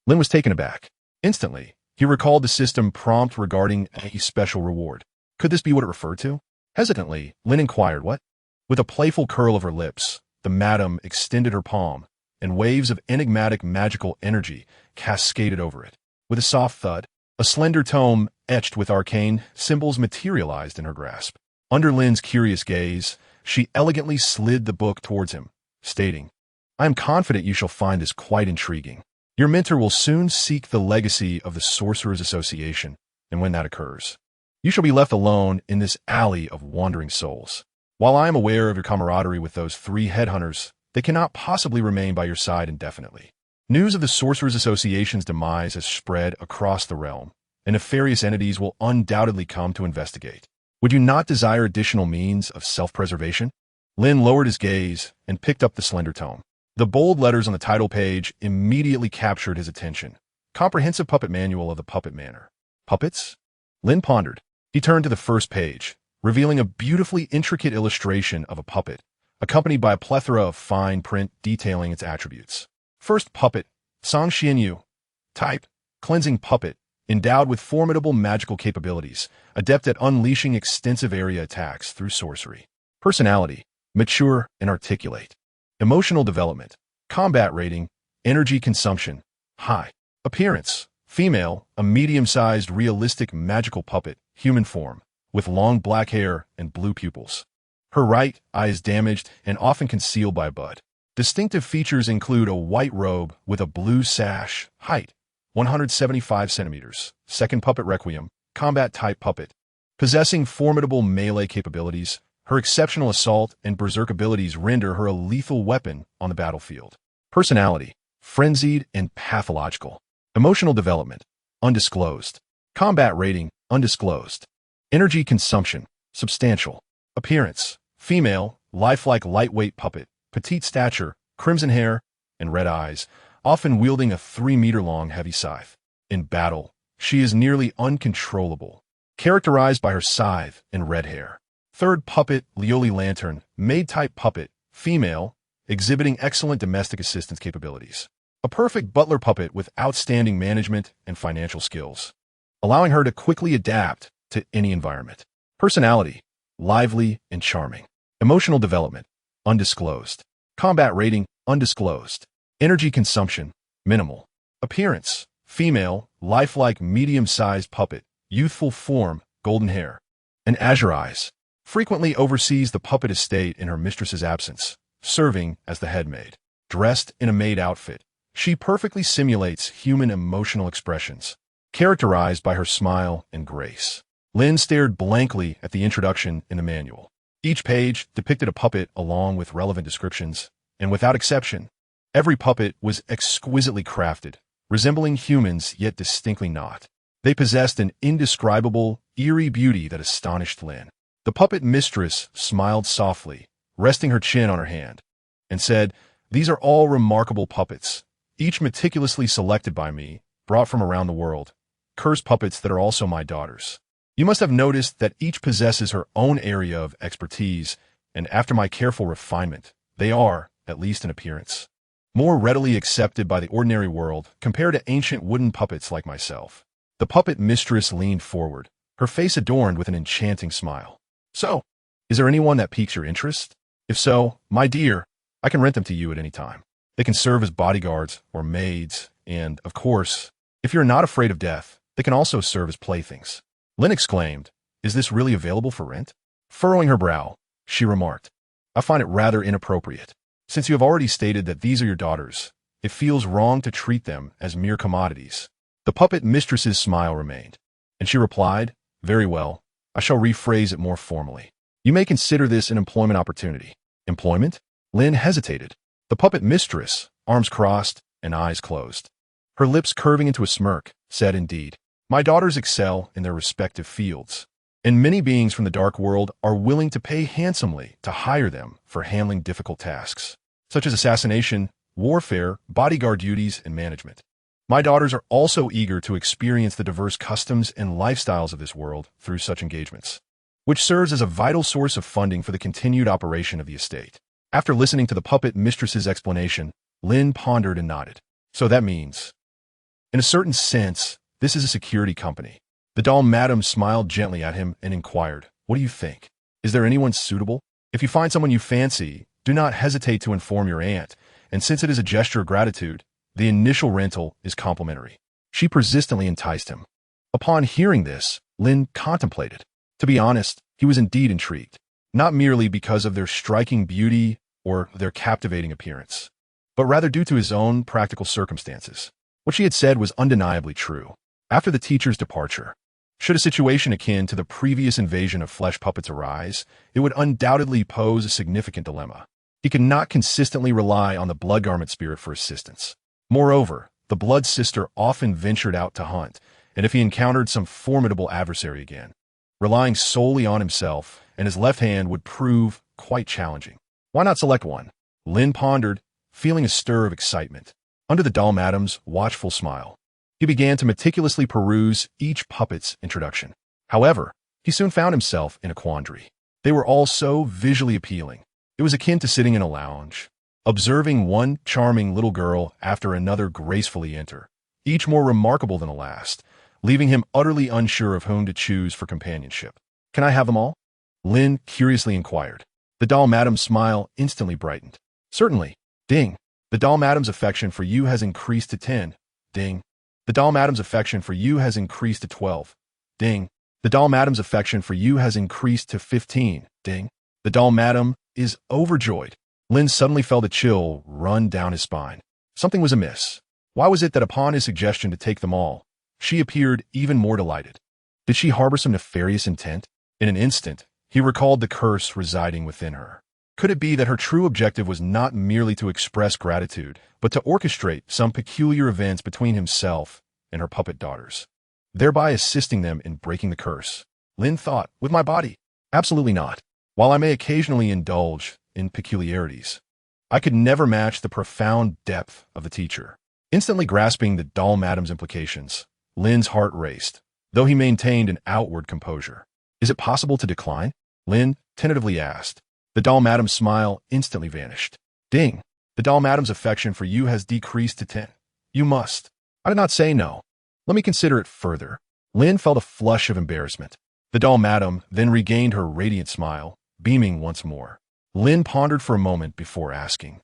Lin was taken aback. Instantly, he recalled the system prompt regarding a special reward. Could this be what it referred to? Hesitantly, Lin inquired, "What?" With a playful curl of her lips, the madam extended her palm, and waves of enigmatic magical energy cascaded over it. With a soft thud, a slender tome etched with arcane symbols materialized in her grasp. Under Lin's curious gaze, she elegantly slid the book towards him, stating, "I am confident you shall find this quite intriguing. Your mentor will soon seek the legacy of the Sorcerers Association, and when that occurs, you shall be left alone in this alley of wandering souls. While I am aware of your camaraderie with those 3 headhunters, they cannot possibly remain by your side indefinitely." News of the Sorcerers Association's demise has spread across the realm, and nefarious entities will undoubtedly come to investigate. Would you not desire additional means of self-preservation? Lin lowered his gaze and picked up the slender tome. The bold letters on the title page immediately captured his attention. Comprehensive Puppet Manual of the Puppet Manor. Puppets? Lin pondered. He turned to the first page, revealing a beautifully intricate illustration of a puppet, accompanied by a plethora of fine print detailing its attributes. First puppet, Sang Xianyu. Type, cleansing puppet, endowed with formidable magical capabilities, adept at unleashing extensive area attacks through sorcery. Personality, mature and articulate. Emotional development, combat rating, energy consumption, high. Appearance, female, a medium-sized realistic magical puppet, human form, with long black hair and blue pupils. Her right eye is damaged and often concealed by a bud. Distinctive features include a white robe with a blue sash, height, 175 centimeters, second puppet requiem, combat type puppet. Possessing formidable melee capabilities, her exceptional assault and berserk abilities render her a lethal weapon on the battlefield. Personality, frenzied and pathological. Emotional development, undisclosed. Combat rating, undisclosed. Energy consumption, substantial. Appearance, female, lifelike lightweight puppet, petite stature, crimson hair, and red eyes, often wielding a 3-meter-long heavy scythe. In battle, she is nearly uncontrollable, characterized by her scythe and red hair. Third puppet, Lioli Lantern, maid-type puppet, female, exhibiting excellent domestic assistance capabilities. A perfect butler puppet with outstanding management and financial skills, allowing her to quickly adapt to any environment. Personality, lively and charming. Emotional development, undisclosed. Combat rating, undisclosed. Energy consumption, minimal. Appearance, female, lifelike medium-sized puppet, youthful form, golden hair, and azure eyes. Frequently oversees the puppet estate in her mistress's absence, serving as the head maid. Dressed in a maid outfit, she perfectly simulates human emotional expressions, characterized by her smile and grace. Lin stared blankly at the introduction in the manual. Each page depicted a puppet along with relevant descriptions, and without exception, every puppet was exquisitely crafted, resembling humans yet distinctly not. They possessed an indescribable, eerie beauty that astonished Lin. The puppet mistress smiled softly, resting her chin on her hand, and said, These are all remarkable puppets, each meticulously selected by me, brought from around the world. Cursed puppets that are also my daughters. You must have noticed that each possesses her own area of expertise, and after my careful refinement, they are, at least in appearance, more readily accepted by the ordinary world compared to ancient wooden puppets like myself. The puppet mistress leaned forward, her face adorned with an enchanting smile. So, is there anyone that piques your interest? If so, my dear, I can rent them to you at any time. They can serve as bodyguards or maids, and, of course, if you're not afraid of death, they can also serve as playthings. Lin exclaimed, "Is this really available for rent?" Furrowing her brow, she remarked, "I find it rather inappropriate. Since you have already stated that these are your daughters, it feels wrong to treat them as mere commodities." The puppet mistress's smile remained, and she replied, "Very well, I shall rephrase it more formally. You may consider this an employment opportunity." Employment? Lin hesitated. The puppet mistress, arms crossed and eyes closed, her lips curving into a smirk, said, "Indeed, my daughters excel in their respective fields, and many beings from the dark world are willing to pay handsomely to hire them for handling difficult tasks, such as assassination, warfare, bodyguard duties, and management. My daughters are also eager to experience the diverse customs and lifestyles of this world through such engagements, which serves as a vital source of funding for the continued operation of the estate." After listening to the puppet mistress's explanation, Lin pondered and nodded. "So that means, in a certain sense, this is a security company." The doll madam smiled gently at him and inquired, "What do you think? Is there anyone suitable? If you find someone you fancy, do not hesitate to inform your aunt, and since it is a gesture of gratitude, the initial rental is complimentary." She persistently enticed him. Upon hearing this, Lin contemplated. To be honest, he was indeed intrigued, not merely because of their striking beauty or their captivating appearance, but rather due to his own practical circumstances. What she had said was undeniably true. After the teacher's departure, should a situation akin to the previous invasion of flesh puppets arise, it would undoubtedly pose a significant dilemma. He could not consistently rely on the blood garment spirit for assistance. Moreover, the blood sister often ventured out to hunt, and if he encountered some formidable adversary again, relying solely on himself and his left hand would prove quite challenging. Why not select one? Lin pondered, feeling a stir of excitement. Under the doll madam's watchful smile, he began to meticulously peruse each puppet's introduction. However, he soon found himself in a quandary. They were all so visually appealing. It was akin to sitting in a lounge, observing one charming little girl after another gracefully enter, each more remarkable than the last, leaving him utterly unsure of whom to choose for companionship. "Can I have them all?" Lin curiously inquired. The doll madam's smile instantly brightened. "Certainly." Ding. "The doll madam's affection for you has increased to 10. Ding. "The doll madam's affection for you has increased to 12. Ding. "The doll madam's affection for you has increased to 15. Ding. "The doll madam is overjoyed." Lin suddenly felt a chill run down his spine. Something was amiss. Why was it that upon his suggestion to take them all, she appeared even more delighted? Did she harbor some nefarious intent? In an instant, he recalled the curse residing within her. Could it be that her true objective was not merely to express gratitude, but to orchestrate some peculiar events between himself and her puppet daughters, thereby assisting them in breaking the curse? Lin thought, "With my body? Absolutely not. While I may occasionally indulge in peculiarities, I could never match the profound depth of the teacher." Instantly grasping the doll madam's implications, Lin's heart raced, though he maintained an outward composure. "Is it possible to decline?" Lin tentatively asked. The doll madam's smile instantly vanished. Ding. "The doll madam's affection for you has decreased to 10. You must." "I did not say no. Let me consider it further." Lin felt a flush of embarrassment. The doll madam then regained her radiant smile, beaming once more. Lin pondered for a moment before asking,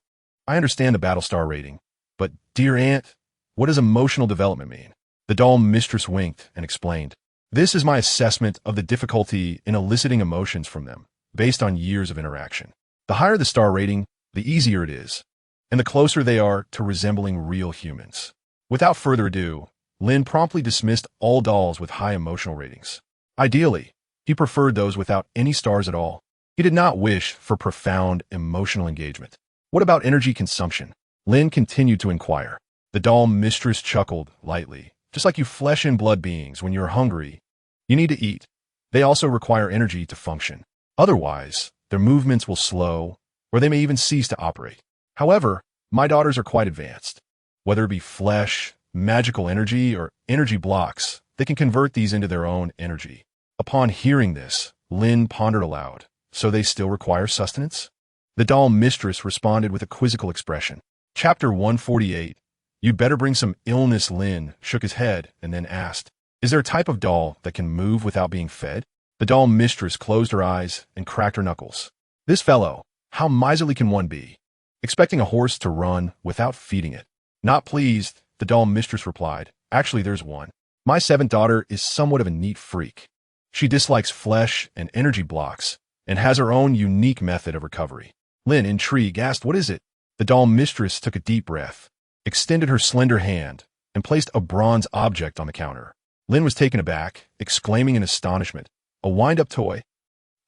"I understand the Battlestar rating, but, dear aunt, what does emotional development mean?" The doll mistress winked and explained, "This is my assessment of the difficulty in eliciting emotions from them, based on years of interaction. The higher the star rating, the easier it is, and the closer they are to resembling real humans." Without further ado, Lin promptly dismissed all dolls with high emotional ratings. Ideally, he preferred those without any stars at all. He did not wish for profound emotional engagement. "What about energy consumption?" Lin continued to inquire. The doll mistress chuckled lightly. "Just like you flesh and blood beings, when you're hungry, you need to eat. They also require energy to function. Otherwise, their movements will slow, or they may even cease to operate. However, My daughters are quite advanced. Whether it be flesh, magical energy, or energy blocks, they can convert these into their own energy. Upon hearing this, Lin pondered aloud. So they still require sustenance? The doll mistress responded with a quizzical expression. Chapter 148. You'd better bring some illness. Lin shook his head and then asked, is there a type of doll that can move without being fed? The doll mistress closed her eyes and cracked her knuckles. This fellow, how miserly can one be? Expecting a horse to run without feeding it. Not pleased, the doll mistress replied. Actually, there's one. My seventh daughter is somewhat of a neat freak. She dislikes flesh and energy blocks and has her own unique method of recovery. Lin, intrigued, asked, what is it? The doll mistress took a deep breath, extended her slender hand, and placed a bronze object on the counter. Lin was taken aback, exclaiming in astonishment, a wind-up toy?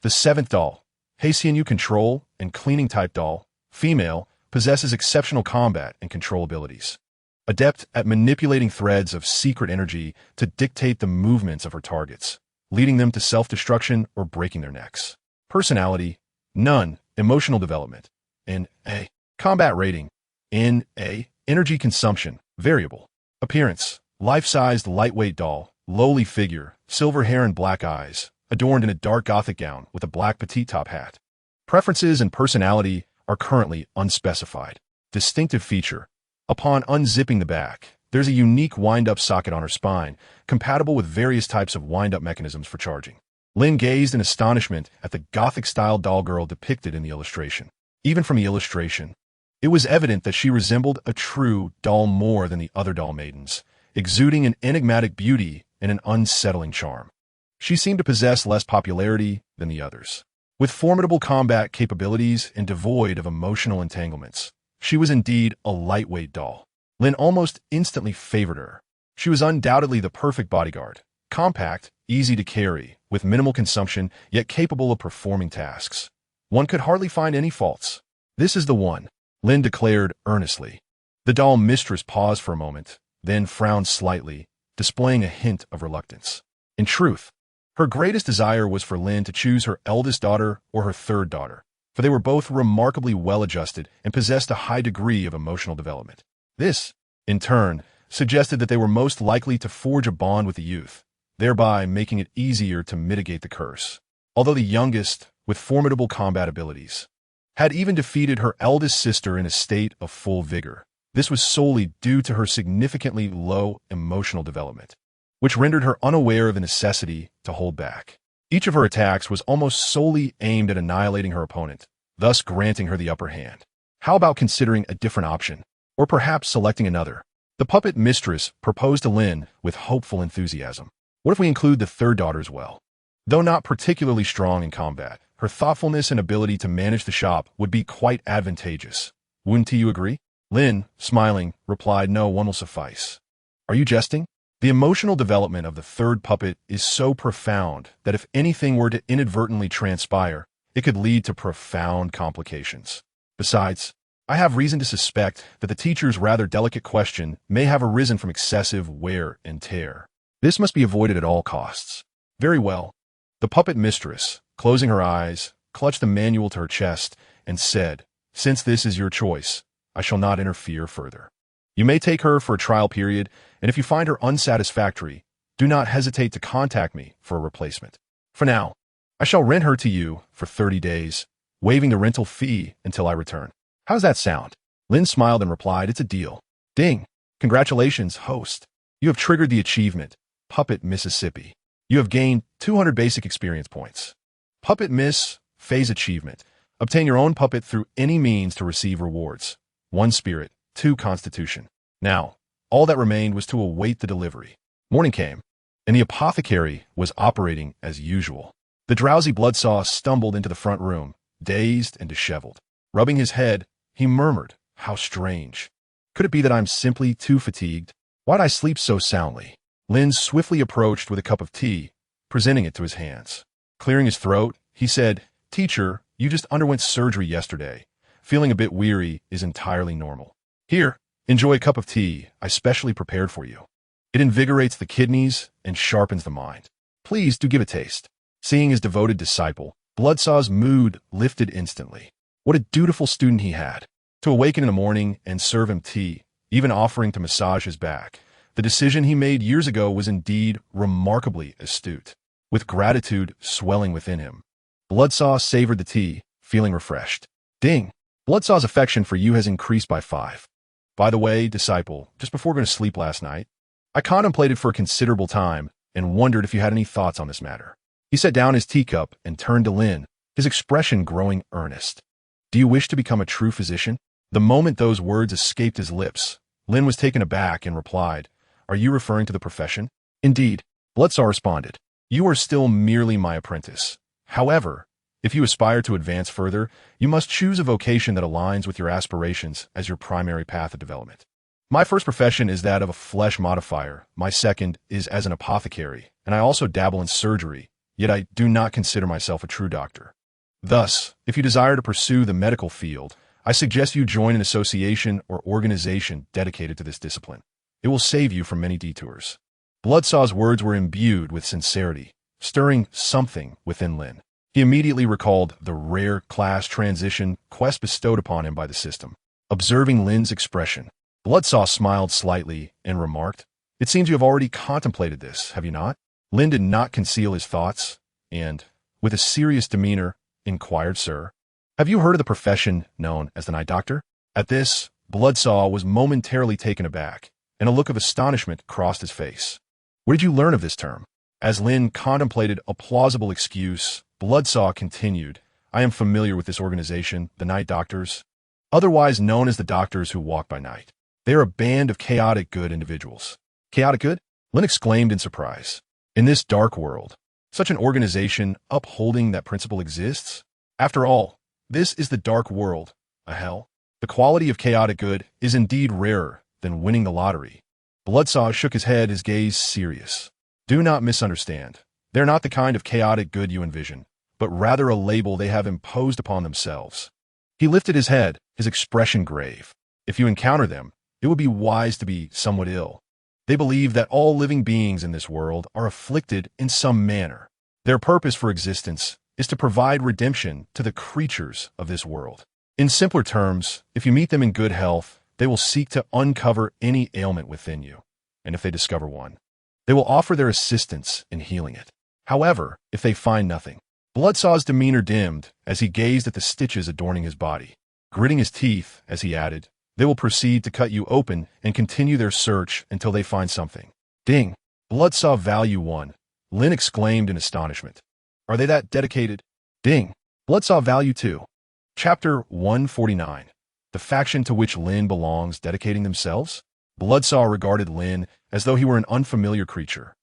The seventh doll, Hacian control and cleaning type doll, female, possesses exceptional combat and control abilities. Adept at manipulating threads of secret energy to dictate the movements of her targets, leading them to self-destruction or breaking their necks. Personality, none. Emotional development, N.A. Combat rating, N.A. Energy consumption, variable. Appearance, life-sized lightweight doll, lowly figure, silver hair and black eyes, adorned in a dark gothic gown with a black petite top hat. Preferences and personality are currently unspecified. Distinctive feature, upon unzipping the back, there's a unique wind-up socket on her spine, compatible with various types of wind-up mechanisms for charging. Lin gazed in astonishment at the Gothic-style doll girl depicted in the illustration. Even from the illustration, it was evident that she resembled a true doll more than the other doll maidens, exuding an enigmatic beauty and an unsettling charm. She seemed to possess less popularity than the others. With formidable combat capabilities and devoid of emotional entanglements, she was indeed a lightweight doll. Lin almost instantly favored her. She was undoubtedly the perfect bodyguard. Compact, easy to carry, with minimal consumption, yet capable of performing tasks. One could hardly find any faults. This is the one, Lin declared earnestly. The doll mistress paused for a moment, then frowned slightly, displaying a hint of reluctance. In truth, her greatest desire was for Lin to choose her eldest daughter or her third daughter, for they were both remarkably well-adjusted and possessed a high degree of emotional development. This, in turn, suggested that they were most likely to forge a bond with the youth, thereby making it easier to mitigate the curse. Although the youngest, with formidable combat abilities, had even defeated her eldest sister in a state of full vigor, this was solely due to her significantly low emotional development, which rendered her unaware of the necessity to hold back. Each of her attacks was almost solely aimed at annihilating her opponent, thus granting her the upper hand. How about considering a different option, or perhaps selecting another? The puppet mistress proposed to Lin with hopeful enthusiasm. What if we include the third daughter as well? Though not particularly strong in combat, her thoughtfulness and ability to manage the shop would be quite advantageous. Wouldn't you agree? Lin, smiling, replied, no, one will suffice. Are you jesting? The emotional development of the third puppet is so profound that if anything were to inadvertently transpire, it could lead to profound complications. Besides, I have reason to suspect that the teacher's rather delicate question may have arisen from excessive wear and tear. This must be avoided at all costs. Very well. The puppet mistress, closing her eyes, clutched the manual to her chest and said, since this is your choice, I shall not interfere further. You may take her for a trial period, and if you find her unsatisfactory, do not hesitate to contact me for a replacement. For now, I shall rent her to you for 30 days, waiving the rental fee until I return. How's that sound? Lin smiled and replied, it's a deal. Ding. Congratulations, host. You have triggered the achievement, Puppet Mississippi. You have gained 200 basic experience points. Puppet Miss, phase achievement. Obtain your own puppet through any means to receive rewards. 1 spirit, 2 constitution. Now, all that remained was to await the delivery. Morning came, and the apothecary was operating as usual. The drowsy bloodsaw stumbled into the front room, dazed and disheveled. Rubbing his head, he murmured, how strange. Could it be that I'm simply too fatigued? Why'd I sleep so soundly? Lin swiftly approached with a cup of tea, presenting it to his hands. Clearing his throat, he said, teacher, you just underwent surgery yesterday. Feeling a bit weary is entirely normal. Here, enjoy a cup of tea I specially prepared for you. It invigorates the kidneys and sharpens the mind. Please do give a taste. Seeing his devoted disciple, Bloodsaw's mood lifted instantly. What a dutiful student he had. to awaken in the morning and serve him tea, even offering to massage his back. The decision he made years ago was indeed remarkably astute. With gratitude swelling within him, Bloodsaw savored the tea, feeling refreshed. Ding! Bloodsaw's affection for you has increased by 5. By the way, disciple, just before going to sleep last night, I contemplated for a considerable time and wondered if you had any thoughts on this matter. He set down his teacup and turned to Lin, his expression growing earnest. Do you wish to become a true physician? The moment those words escaped his lips, Lin was taken aback and replied, Are you referring to the profession? Indeed, Bloodsaw responded. You are still merely my apprentice. However, if you aspire to advance further, you must choose a vocation that aligns with your aspirations as your primary path of development. My first profession is that of a flesh modifier. My second is as an apothecary, and I also dabble in surgery, yet I do not consider myself a true doctor. Thus, if you desire to pursue the medical field, I suggest you join an association or organization dedicated to this discipline. It will save you from many detours. Bloodsaw's words were imbued with sincerity, stirring something within Lin. He immediately recalled the rare class transition quest bestowed upon him by the system. Observing Lin's expression, Bloodsaw smiled slightly and remarked, It seems you have already contemplated this, have you not? Lin did not conceal his thoughts, and, with a serious demeanor, inquired, Sir, have you heard of the profession known as the night doctor? At this, Bloodsaw was momentarily taken aback, and a look of astonishment crossed his face. Where did you learn of this term? As Lin contemplated a plausible excuse, Bloodsaw continued, I am familiar with this organization, the Night Doctors, otherwise known as the Doctors Who Walk by Night. They are a band of chaotic good individuals. Chaotic good? Lin exclaimed in surprise. In this dark world, such an organization upholding that principle exists? After all, this is the dark world, a hell. The quality of chaotic good is indeed rarer than winning the lottery. Bloodsaw shook his head, his gaze serious. Do not misunderstand. They're not the kind of chaotic good you envision, but rather a label they have imposed upon themselves. He lifted his head, his expression grave. If you encounter them, it would be wise to be somewhat ill. They believe that all living beings in this world are afflicted in some manner. Their purpose for existence is to provide redemption to the creatures of this world. In simpler terms, if you meet them in good health, they will seek to uncover any ailment within you, and if they discover one, they will offer their assistance in healing it. However, if they find nothing, Bloodsaw's demeanor dimmed as he gazed at the stitches adorning his body. Gritting his teeth, as he added, they will proceed to cut you open and continue their search until they find something. Ding! Bloodsaw Value 1. Lin exclaimed in astonishment. Are they that dedicated? Ding! Bloodsaw Value 2. Chapter 149. The faction to which Lin belongs dedicating themselves? Bloodsaw regarded Lin as though he were an unfamiliar creature.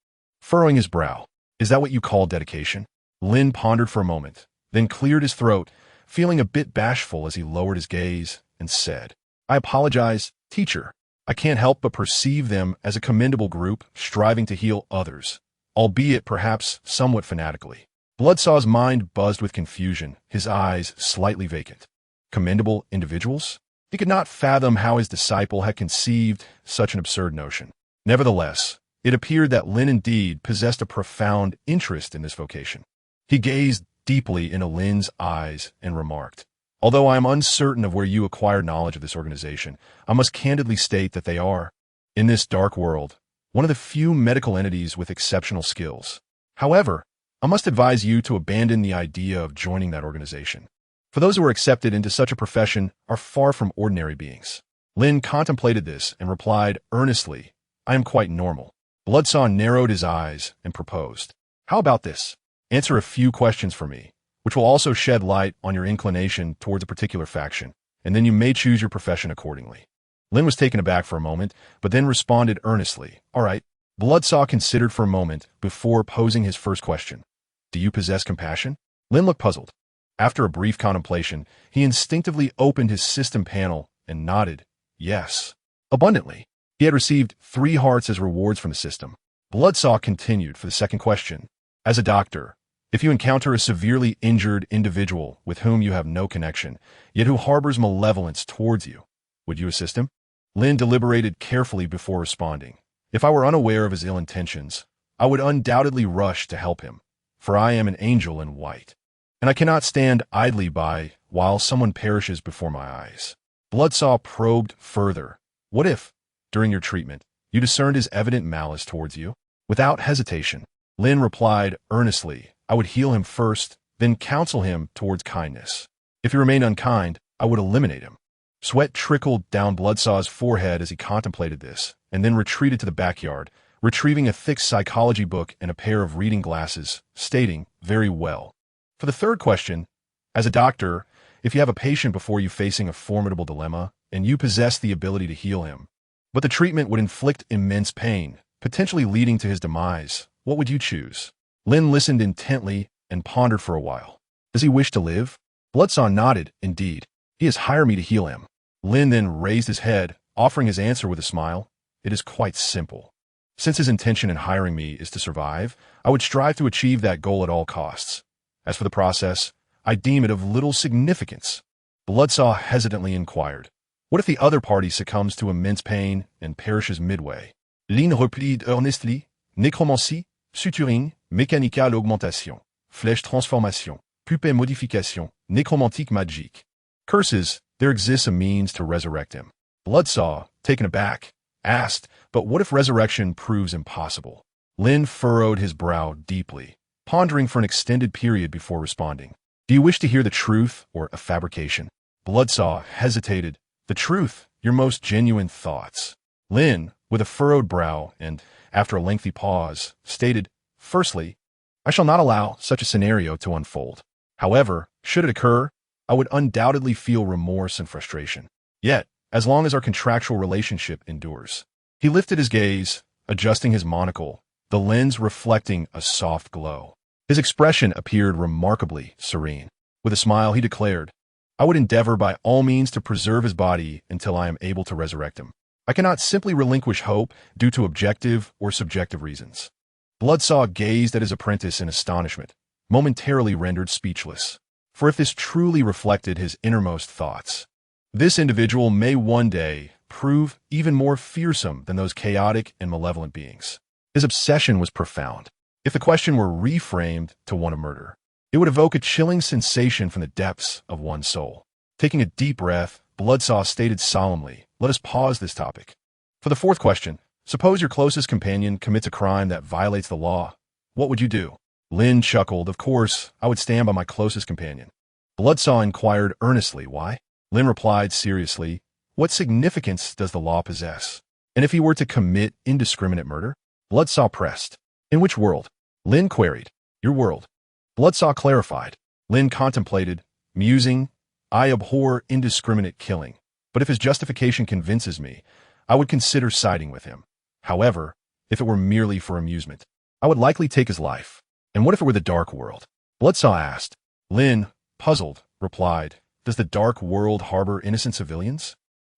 Furrowing his brow, is that what you call dedication? Lin pondered for a moment, then cleared his throat, feeling a bit bashful as he lowered his gaze, and said, I apologize, teacher. I can't help but perceive them as a commendable group striving to heal others, albeit perhaps somewhat fanatically. Bloodsaw's mind buzzed with confusion, his eyes slightly vacant. Commendable individuals? He could not fathom how his disciple had conceived such an absurd notion. Nevertheless, it appeared that Lin indeed possessed a profound interest in this vocation. He gazed deeply into Lin's eyes and remarked, Although I am uncertain of where you acquired knowledge of this organization, I must candidly state that they are, in this dark world, one of the few medical entities with exceptional skills. However, I must advise you to abandon the idea of joining that organization. For those who are accepted into such a profession are far from ordinary beings. Lin contemplated this and replied earnestly, I am quite normal. Bloodsaw narrowed his eyes and proposed, How about this? Answer a few questions for me, which will also shed light on your inclination towards a particular faction, and then you may choose your profession accordingly. Lin was taken aback for a moment, but then responded earnestly, All right. Bloodsaw considered for a moment before posing his first question. Do you possess compassion? Lin looked puzzled. After a brief contemplation, he instinctively opened his system panel and nodded, Yes. Abundantly. He had received 3 hearts as rewards from the system. Bloodsaw continued for the second question. As a doctor, if you encounter a severely injured individual with whom you have no connection, yet who harbors malevolence towards you, would you assist him? Lin deliberated carefully before responding. If I were unaware of his ill intentions, I would undoubtedly rush to help him, for I am an angel in white, and I cannot stand idly by while someone perishes before my eyes. Bloodsaw probed further. What if, during your treatment, you discerned his evident malice towards you? Without hesitation, Lin replied earnestly, I would heal him first, then counsel him towards kindness. If he remained unkind, I would eliminate him. Sweat trickled down Bloodsaw's forehead as he contemplated this, and then retreated to the backyard, retrieving a thick psychology book and a pair of reading glasses, stating, very well. For the third question, as a doctor, if you have a patient before you facing a formidable dilemma, and you possess the ability to heal him, but the treatment would inflict immense pain, potentially leading to his demise, what would you choose? Lin listened intently and pondered for a while. Does he wish to live? Bloodsaw nodded, indeed. He has hired me to heal him. Lin then raised his head, offering his answer with a smile. It is quite simple. Since his intention in hiring me is to survive, I would strive to achieve that goal at all costs. As for the process, I deem it of little significance. Bloodsaw hesitantly inquired, what if the other party succumbs to immense pain and perishes midway? Lin replied earnestly, nécromancie, suturing, mécanical augmentation, flèche transformation, pupae modification, nécromantique magique. Curses, there exists a means to resurrect him. Bloodsaw, taken aback, asked, but what if resurrection proves impossible? Lin furrowed his brow deeply, pondering for an extended period before responding. Do you wish to hear the truth or a fabrication? Bloodsaw hesitated. The truth, your most genuine thoughts. Lin, with a furrowed brow and, after a lengthy pause, stated, firstly, I shall not allow such a scenario to unfold. However, should it occur, I would undoubtedly feel remorse and frustration. Yet, as long as our contractual relationship endures. He lifted his gaze, adjusting his monocle, the lens reflecting a soft glow. His expression appeared remarkably serene. With a smile, he declared, I would endeavor by all means to preserve his body until I am able to resurrect him. I cannot simply relinquish hope due to objective or subjective reasons. Bloodsaw gazed at his apprentice in astonishment, momentarily rendered speechless. For if this truly reflected his innermost thoughts, this individual may one day prove even more fearsome than those chaotic and malevolent beings. His obsession was profound. If the question were reframed to one of murder, it would evoke a chilling sensation from the depths of one's soul. Taking a deep breath, Bloodsaw stated solemnly, let us pause this topic. For the fourth question, suppose your closest companion commits a crime that violates the law. What would you do? Lin chuckled. Of course, I would stand by my closest companion. Bloodsaw inquired earnestly, why? Lin replied seriously, what significance does the law possess? And if he were to commit indiscriminate murder? Bloodsaw pressed. In which world? Lin queried. Your world. Bloodsaw clarified. Lin contemplated, musing, I abhor indiscriminate killing, but if his justification convinces me, I would consider siding with him. However, if it were merely for amusement, I would likely take his life. And what if it were the dark world? Bloodsaw asked. Lin, puzzled, replied, does the dark world harbor innocent civilians?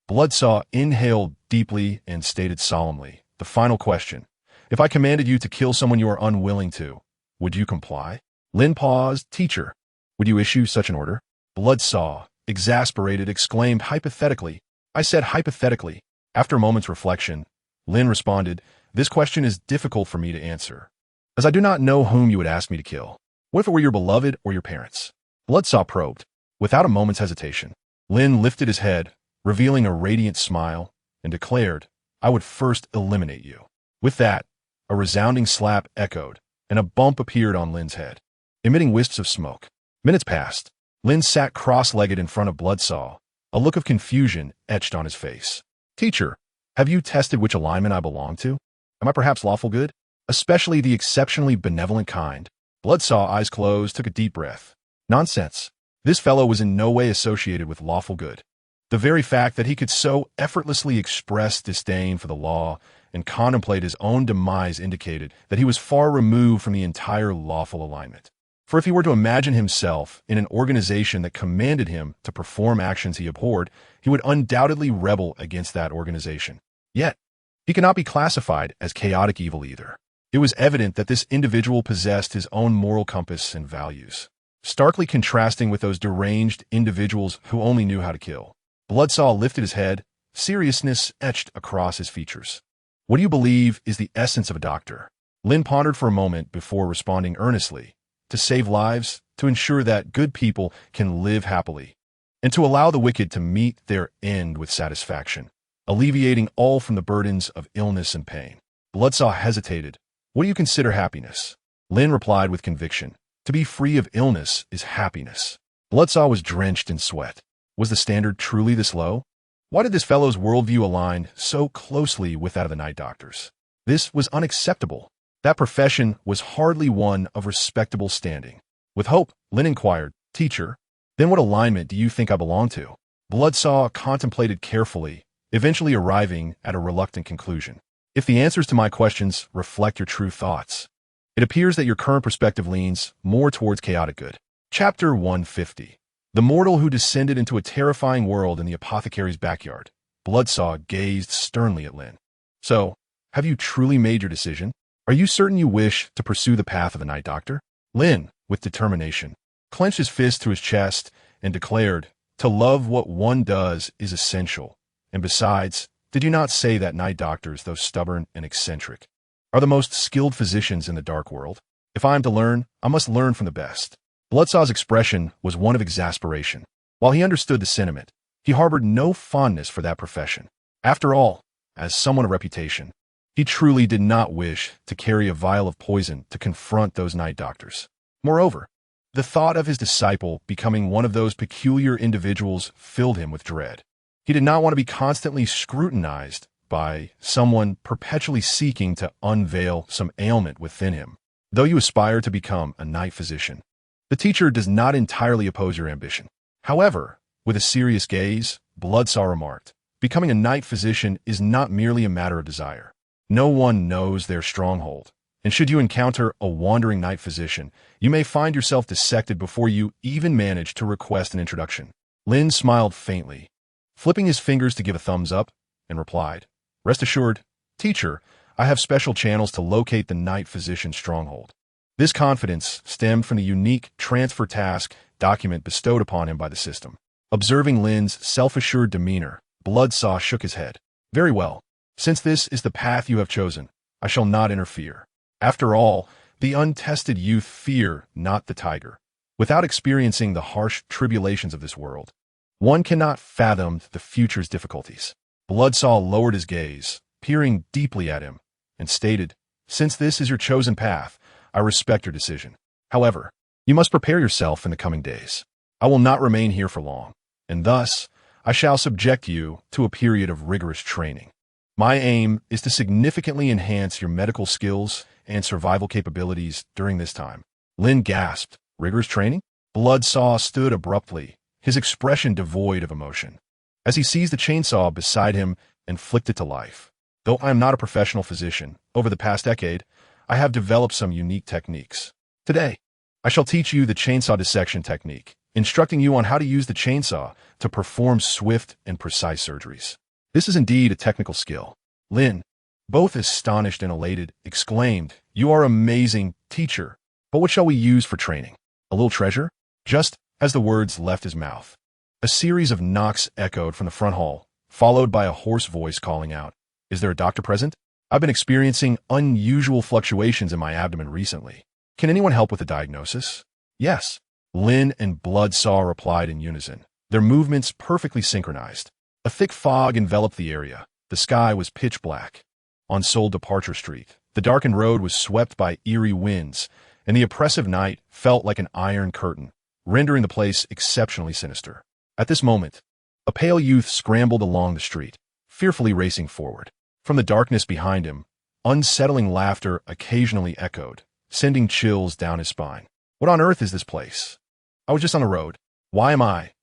Bloodsaw inhaled deeply and stated solemnly, the final question. If I commanded you to kill someone you are unwilling to, would you comply? Lin paused. Teacher, would you issue such an order? Bloodsaw, exasperated, exclaimed hypothetically. I said hypothetically. After a moment's reflection, Lin responded, this question is difficult for me to answer, as I do not know whom you would ask me to kill. What if it were your beloved or your parents? Bloodsaw probed. Without a moment's hesitation, Lin lifted his head, revealing a radiant smile, and declared, I would first eliminate you. With that, a resounding slap echoed, and a bump appeared on Lin's head, emitting wisps of smoke. Minutes passed. Lin sat cross-legged in front of Bloodsaw, a look of confusion etched on his face. Teacher, have you tested which alignment I belong to? Am I perhaps lawful good? Especially the exceptionally benevolent kind? Bloodsaw, eyes closed, took a deep breath. Nonsense. This fellow was in no way associated with lawful good. The very fact that he could so effortlessly express disdain for the law and contemplate his own demise indicated that he was far removed from the entire lawful alignment. For if he were to imagine himself in an organization that commanded him to perform actions he abhorred, he would undoubtedly rebel against that organization. Yet, he cannot be classified as chaotic evil either. It was evident that this individual possessed his own moral compass and values, starkly contrasting with those deranged individuals who only knew how to kill. Bloodsaw lifted his head, seriousness etched across his features. What do you believe is the essence of a doctor? Lin pondered for a moment before responding earnestly. To save lives, to ensure that good people can live happily. and to allow the wicked to meet their end with satisfaction, alleviating all from the burdens of illness and pain. Bloodsaw hesitated. What do you consider happiness? Lin replied with conviction. To be free of illness is happiness. Bloodsaw was drenched in sweat. Was the standard truly this low? Why did this fellow's worldview align so closely with that of the night doctors? This was unacceptable. That profession was hardly one of respectable standing. With hope, Lin inquired, Teacher, then what alignment do you think I belong to? Bloodsaw contemplated carefully, eventually arriving at a reluctant conclusion. If the answers to my questions reflect your true thoughts, it appears that your current perspective leans more towards chaotic good. Chapter 150. The mortal who descended into a terrifying world in the apothecary's backyard. Bloodsaw gazed sternly at Lin. So, have you truly made your decision? Are you certain you wish to pursue the path of the night doctor? Lin, with determination, clenched his fist to his chest and declared, To love what one does is essential. And besides, did you not say that night doctors, though stubborn and eccentric, are the most skilled physicians in the dark world? If I am to learn, I must learn from the best. Bloodsaw's expression was one of exasperation. While he understood the sentiment, he harbored no fondness for that profession. After all, as someone of reputation, he truly did not wish to carry a vial of poison to confront those night doctors. Moreover, the thought of his disciple becoming one of those peculiar individuals filled him with dread. He did not want to be constantly scrutinized by someone perpetually seeking to unveil some ailment within him. Though you aspire to become a night physician, the teacher does not entirely oppose your ambition. However, with a serious gaze, Bloodsaw remarked, Becoming a night physician is not merely a matter of desire. No one knows their stronghold, and should you encounter a wandering night physician, you may find yourself dissected before you even manage to request an introduction. Lin smiled faintly, flipping his fingers to give a thumbs up, and replied, Rest assured, teacher, I have special channels to locate the night physician's stronghold. This confidence stemmed from the unique transfer task document bestowed upon him by the system. Observing Lin's self-assured demeanor, Bloodsaw shook his head. Very well. Since this is the path you have chosen, I shall not interfere. After all, the untested youth fear not the tiger. Without experiencing the harsh tribulations of this world, one cannot fathom the future's difficulties. Bloodsaw lowered his gaze, peering deeply at him, and stated, Since this is your chosen path, I respect your decision. However, you must prepare yourself in the coming days. I will not remain here for long, and thus I shall subject you to a period of rigorous training. My aim is to significantly enhance your medical skills and survival capabilities during this time. Lin gasped. Rigorous training? Bloodsaw stood abruptly, his expression devoid of emotion, as he seized the chainsaw beside him and flicked it to life. Though I am not a professional physician, over the past decade, I have developed some unique techniques. Today, I shall teach you the chainsaw dissection technique, instructing you on how to use the chainsaw to perform swift and precise surgeries. This is indeed a technical skill. Lin, both astonished and elated, exclaimed, You are amazing, teacher. But what shall we use for training? A little treasure? Just as the words left his mouth, a series of knocks echoed from the front hall, followed by a hoarse voice calling out, Is there a doctor present? I've been experiencing unusual fluctuations in my abdomen recently. Can anyone help with a diagnosis? Yes. Lin and Bloodsaw replied in unison, their movements perfectly synchronized. A thick fog enveloped the area. The sky was pitch black. On Seoul Departure Street, the darkened road was swept by eerie winds, and the oppressive night felt like an iron curtain, rendering the place exceptionally sinister. At this moment, a pale youth scrambled along the street, fearfully racing forward. From the darkness behind him, unsettling laughter occasionally echoed, sending chills down his spine. What on earth is this place? I was just on the road. Why am I?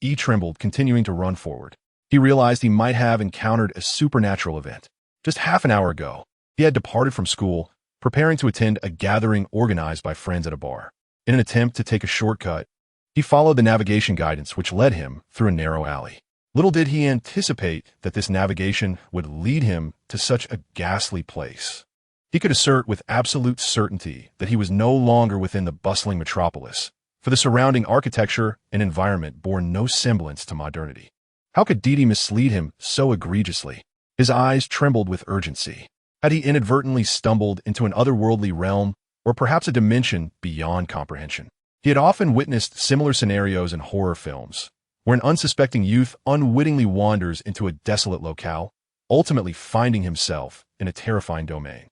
He trembled, continuing to run forward. He realized he might have encountered a supernatural event. Just half an hour ago, he had departed from school, preparing to attend a gathering organized by friends at a bar. In an attempt to take a shortcut, he followed the navigation guidance which led him through a narrow alley. Little did he anticipate that this navigation would lead him to such a ghastly place. He could assert with absolute certainty that he was no longer within the bustling metropolis, for the surrounding architecture and environment bore no semblance to modernity. How could Didi mislead him so egregiously? His eyes trembled with urgency. Had he inadvertently stumbled into an otherworldly realm, or perhaps a dimension beyond comprehension? He had often witnessed similar scenarios in horror films, where an unsuspecting youth unwittingly wanders into a desolate locale, ultimately finding himself in a terrifying domain.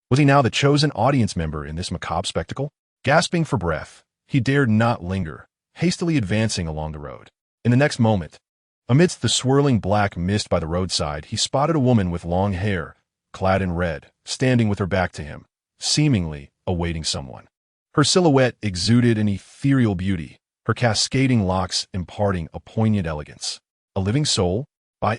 Was he now the chosen audience member in this macabre spectacle? Gasping for breath, he dared not linger, hastily advancing along the road. In the next moment, amidst the swirling black mist by the roadside, he spotted a woman with long hair, clad in red, standing with her back to him, seemingly awaiting someone. Her silhouette exuded an ethereal beauty, her cascading locks imparting a poignant elegance. A living soul?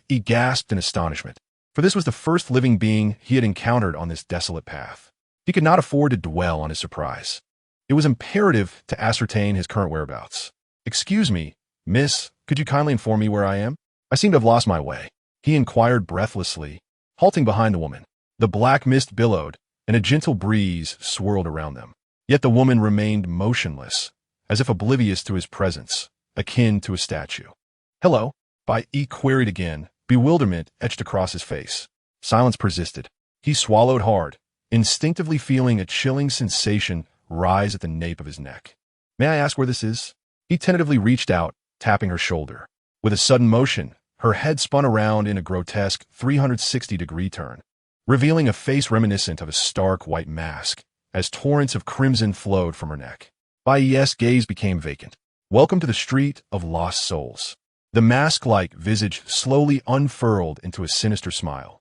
He gasped in astonishment, for this was the first living being he had encountered on this desolate path. He could not afford to dwell on his surprise. It was imperative to ascertain his current whereabouts. "Excuse me, miss, could you kindly inform me where I am? I seem to have lost my way," he inquired breathlessly, halting behind the woman. The black mist billowed, and a gentle breeze swirled around them. Yet the woman remained motionless, as if oblivious to his presence, akin to a statue. "Hello?" He queried again, bewilderment etched across his face. Silence persisted. He swallowed hard, instinctively feeling a chilling sensation rise at the nape of his neck. "May I ask where this is?" He tentatively reached out, tapping her shoulder. With a sudden motion, her head spun around in a grotesque 360-degree turn, revealing a face reminiscent of a stark white mask, as torrents of crimson flowed from her neck. Bai's gaze became vacant. "Welcome to the street of lost souls." The mask-like visage slowly unfurled into a sinister smile.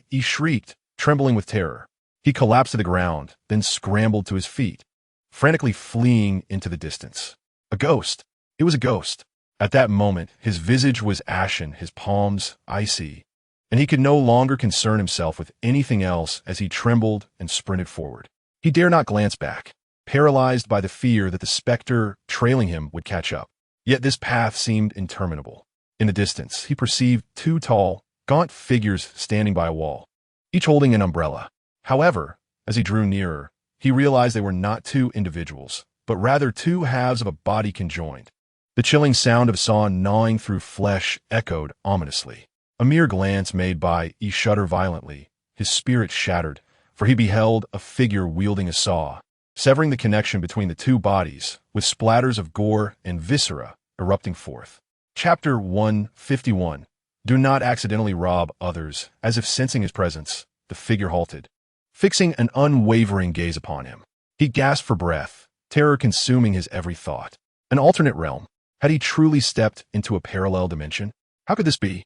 He shrieked, trembling with terror. He collapsed to the ground, then scrambled to his feet, frantically fleeing into the distance. A ghost. It was a ghost. At that moment, his visage was ashen, his palms icy, and he could no longer concern himself with anything else as he trembled and sprinted forward. He dared not glance back, paralyzed by the fear that the specter trailing him would catch up. Yet this path seemed interminable. In the distance, he perceived two tall, gaunt figures standing by a wall, each holding an umbrella. However, as he drew nearer, he realized they were not two individuals, but rather two halves of a body conjoined. The chilling sound of saw gnawing through flesh echoed ominously. A mere glance made he shuddered violently, his spirit shattered, for he beheld a figure wielding a saw, severing the connection between the two bodies, with splatters of gore and viscera erupting forth. Chapter 151. Do not accidentally rob others. As if sensing his presence, the figure halted, fixing an unwavering gaze upon him. He gasped for breath, terror consuming his every thought. An alternate realm. Had he truly stepped into a parallel dimension? How could this be?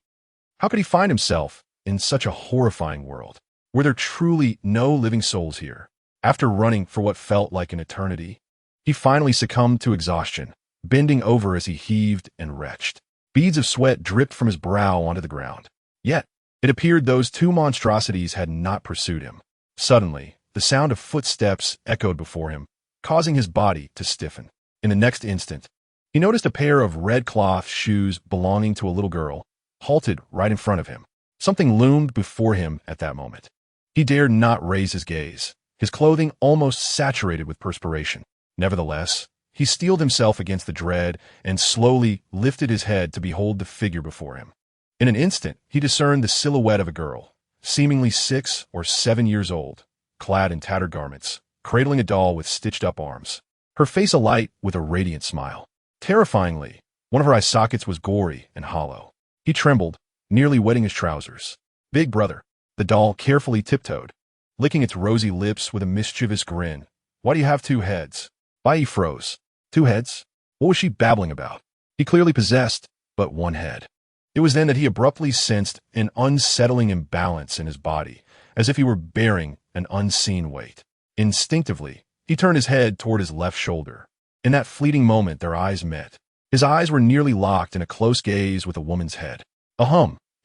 How could he find himself in such a horrifying world? Were there truly no living souls here? After running for what felt like an eternity, he finally succumbed to exhaustion, bending over as he heaved and retched. Beads of sweat dripped from his brow onto the ground. Yet, it appeared those two monstrosities had not pursued him. Suddenly, the sound of footsteps echoed before him, causing his body to stiffen. In the next instant, he noticed a pair of red cloth shoes belonging to a little girl, halted right in front of him. Something loomed before him at that moment. He dared not raise his gaze, his clothing almost saturated with perspiration. Nevertheless, he steeled himself against the dread and slowly lifted his head to behold the figure before him. In an instant, he discerned the silhouette of a girl, seemingly 6 or 7 years old, clad in tattered garments, cradling a doll with stitched-up arms, her face alight with a radiant smile. Terrifyingly, one of her eye sockets was gory and hollow. He trembled, nearly wetting his trousers. "Big brother." The doll carefully tiptoed, licking its rosy lips with a mischievous grin. "Why do you have 2 heads?" Bai froze. 2 heads? What was she babbling about? He clearly possessed but 1 head. It was then that he abruptly sensed an unsettling imbalance in his body, as if he were bearing an unseen weight. Instinctively, he turned his head toward his left shoulder. In that fleeting moment, their eyes met. His eyes were nearly locked in a close gaze with a woman's head.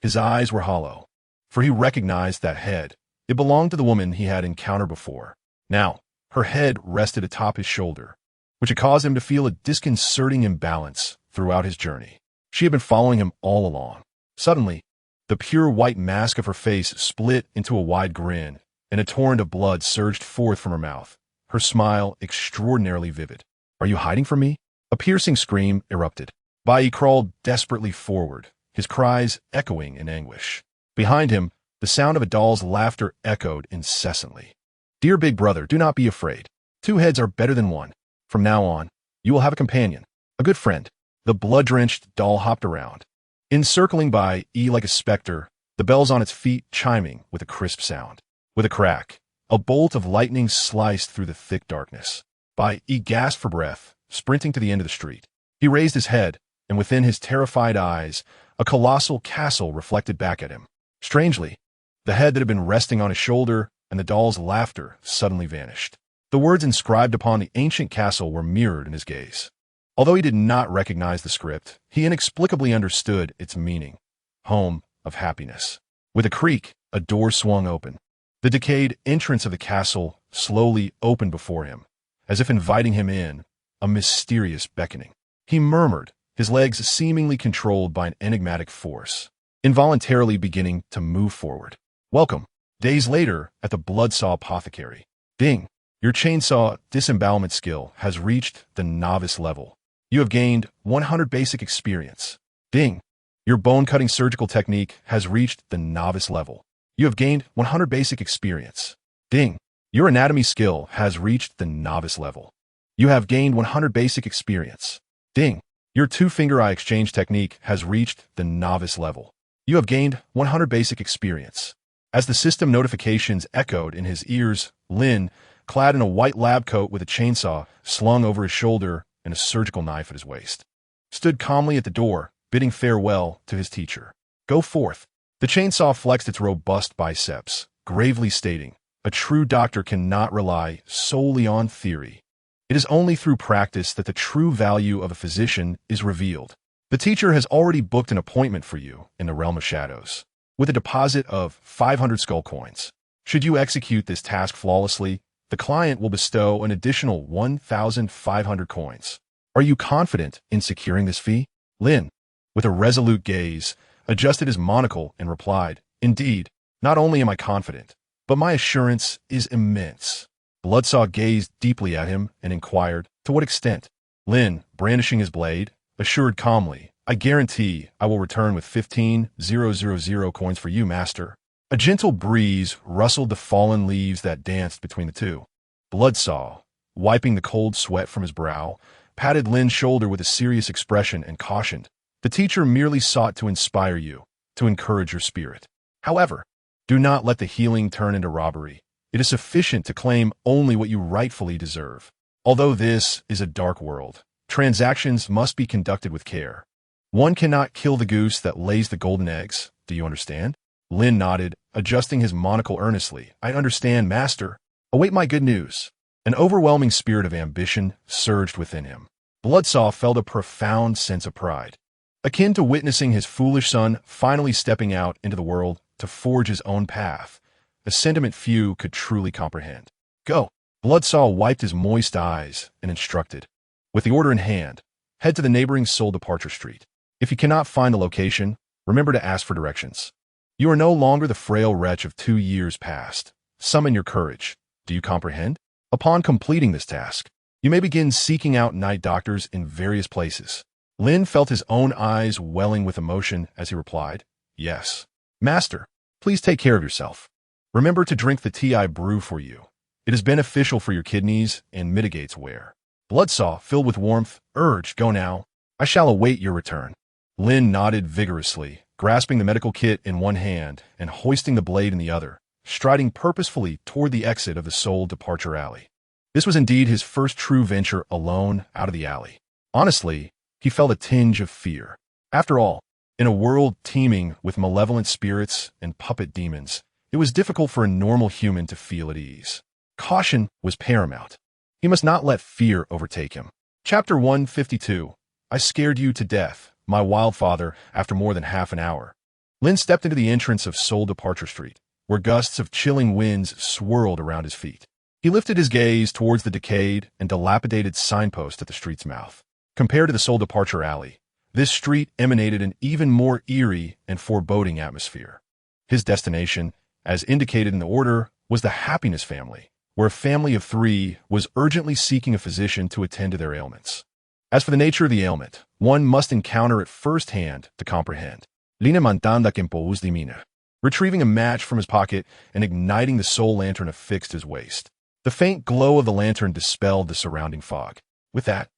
His eyes were hollow, for he recognized that head. It belonged to the woman he had encountered before. Now, her head rested atop his shoulder, which had caused him to feel a disconcerting imbalance throughout his journey. She had been following him all along. Suddenly, the pure white mask of her face split into a wide grin, and a torrent of blood surged forth from her mouth, her smile extraordinarily vivid. "Are you hiding from me?" A piercing scream erupted. Bai crawled desperately forward, his cries echoing in anguish. Behind him, the sound of a doll's laughter echoed incessantly. "Dear big brother, do not be afraid. 2 heads are better than 1. From now on, you will have a companion, a good friend." The blood-drenched doll hopped around, encircling by E like a specter, the bells on its feet chiming with a crisp sound. With a crack, a bolt of lightning sliced through the thick darkness. By E gasped for breath, sprinting to the end of the street. He raised his head, and within his terrified eyes, a colossal castle reflected back at him. Strangely, the head that had been resting on his shoulder and the doll's laughter suddenly vanished. The words inscribed upon the ancient castle were mirrored in his gaze. Although he did not recognize the script, he inexplicably understood its meaning. Home of happiness. With a creak, a door swung open. The decayed entrance of the castle slowly opened before him, as if inviting him in, a mysterious beckoning. He murmured, his legs seemingly controlled by an enigmatic force, involuntarily beginning to move forward. Welcome. Days later, at the Bloodsaw Apothecary. Ding. Your chainsaw disembowelment skill has reached the novice level. You have gained 100 basic experience. Ding. Your bone-cutting surgical technique has reached the novice level. You have gained 100 basic experience. Ding. Your anatomy skill has reached the novice level. You have gained 100 basic experience. Ding. Your two-finger eye exchange technique has reached the novice level. You have gained 100 basic experience. As the system notifications echoed in his ears, Lin, clad in a white lab coat with a chainsaw slung over his shoulder and a surgical knife at his waist, stood calmly at the door, bidding farewell to his teacher. Go forth. The chainsaw flexed its robust biceps, gravely stating, a true doctor cannot rely solely on theory. It is only through practice that the true value of a physician is revealed. The teacher has already booked an appointment for you in the realm of shadows, with a deposit of 500 skull coins. Should you execute this task flawlessly, the client will bestow an additional 1,500 coins. Are you confident in securing this fee? Lin, with a resolute gaze, adjusted his monocle and replied, Indeed, not only am I confident, but my assurance is immense. Bloodsaw gazed deeply at him and inquired, To what extent? Lin, brandishing his blade, assured calmly, I guarantee I will return with 15,000 coins for you, master. A gentle breeze rustled the fallen leaves that danced between the two. Bloodsaw, wiping the cold sweat from his brow, patted Lin's shoulder with a serious expression and cautioned, The teacher merely sought to inspire you, to encourage your spirit. However, do not let the healing turn into robbery. It is sufficient to claim only what you rightfully deserve. Although this is a dark world, transactions must be conducted with care. One cannot kill the goose that lays the golden eggs. Do you understand? Lin nodded, adjusting his monocle earnestly. I understand, master. Await my good news. An overwhelming spirit of ambition surged within him. Bloodsaw felt a profound sense of pride, akin to witnessing his foolish son finally stepping out into the world to forge his own path, a sentiment few could truly comprehend. Go. Bloodsaw wiped his moist eyes and instructed. With the order in hand, head to the neighboring Soul Departure Street. If you cannot find the location, remember to ask for directions. You are no longer the frail wretch of 2 years past. Summon your courage. Do you comprehend? Upon completing this task, you may begin seeking out night doctors in various places. Lin felt his own eyes welling with emotion as he replied, Yes. Master, please take care of yourself. Remember to drink the tea I brew for you. It is beneficial for your kidneys and mitigates wear. Bloodsaw, filled with warmth, urged, Go now. I shall await your return. Lin nodded vigorously, grasping the medical kit in one hand and hoisting the blade in the other, striding purposefully toward the exit of the Soul Departure Alley. This was indeed his first true venture alone out of the alley. Honestly, he felt a tinge of fear. After all, in a world teeming with malevolent spirits and puppet demons, it was difficult for a normal human to feel at ease. Caution was paramount. He must not let fear overtake him. Chapter 152. I scared you to death, my wildfather, after more than half an hour. Lin stepped into the entrance of Soul Departure Street, where gusts of chilling winds swirled around his feet. He lifted his gaze towards the decayed and dilapidated signpost at the street's mouth. Compared to the Soul Departure Alley, this street emanated an even more eerie and foreboding atmosphere. His destination, as indicated in the order, was the Happiness family, where a family of 3 was urgently seeking a physician to attend to their ailments. As for the nature of the ailment, one must encounter it firsthand to comprehend. Lina mantanda kempous dimina. Retrieving a match from his pocket and igniting the soul lantern affixed his waist. The faint glow of the lantern dispelled the surrounding fog. With that,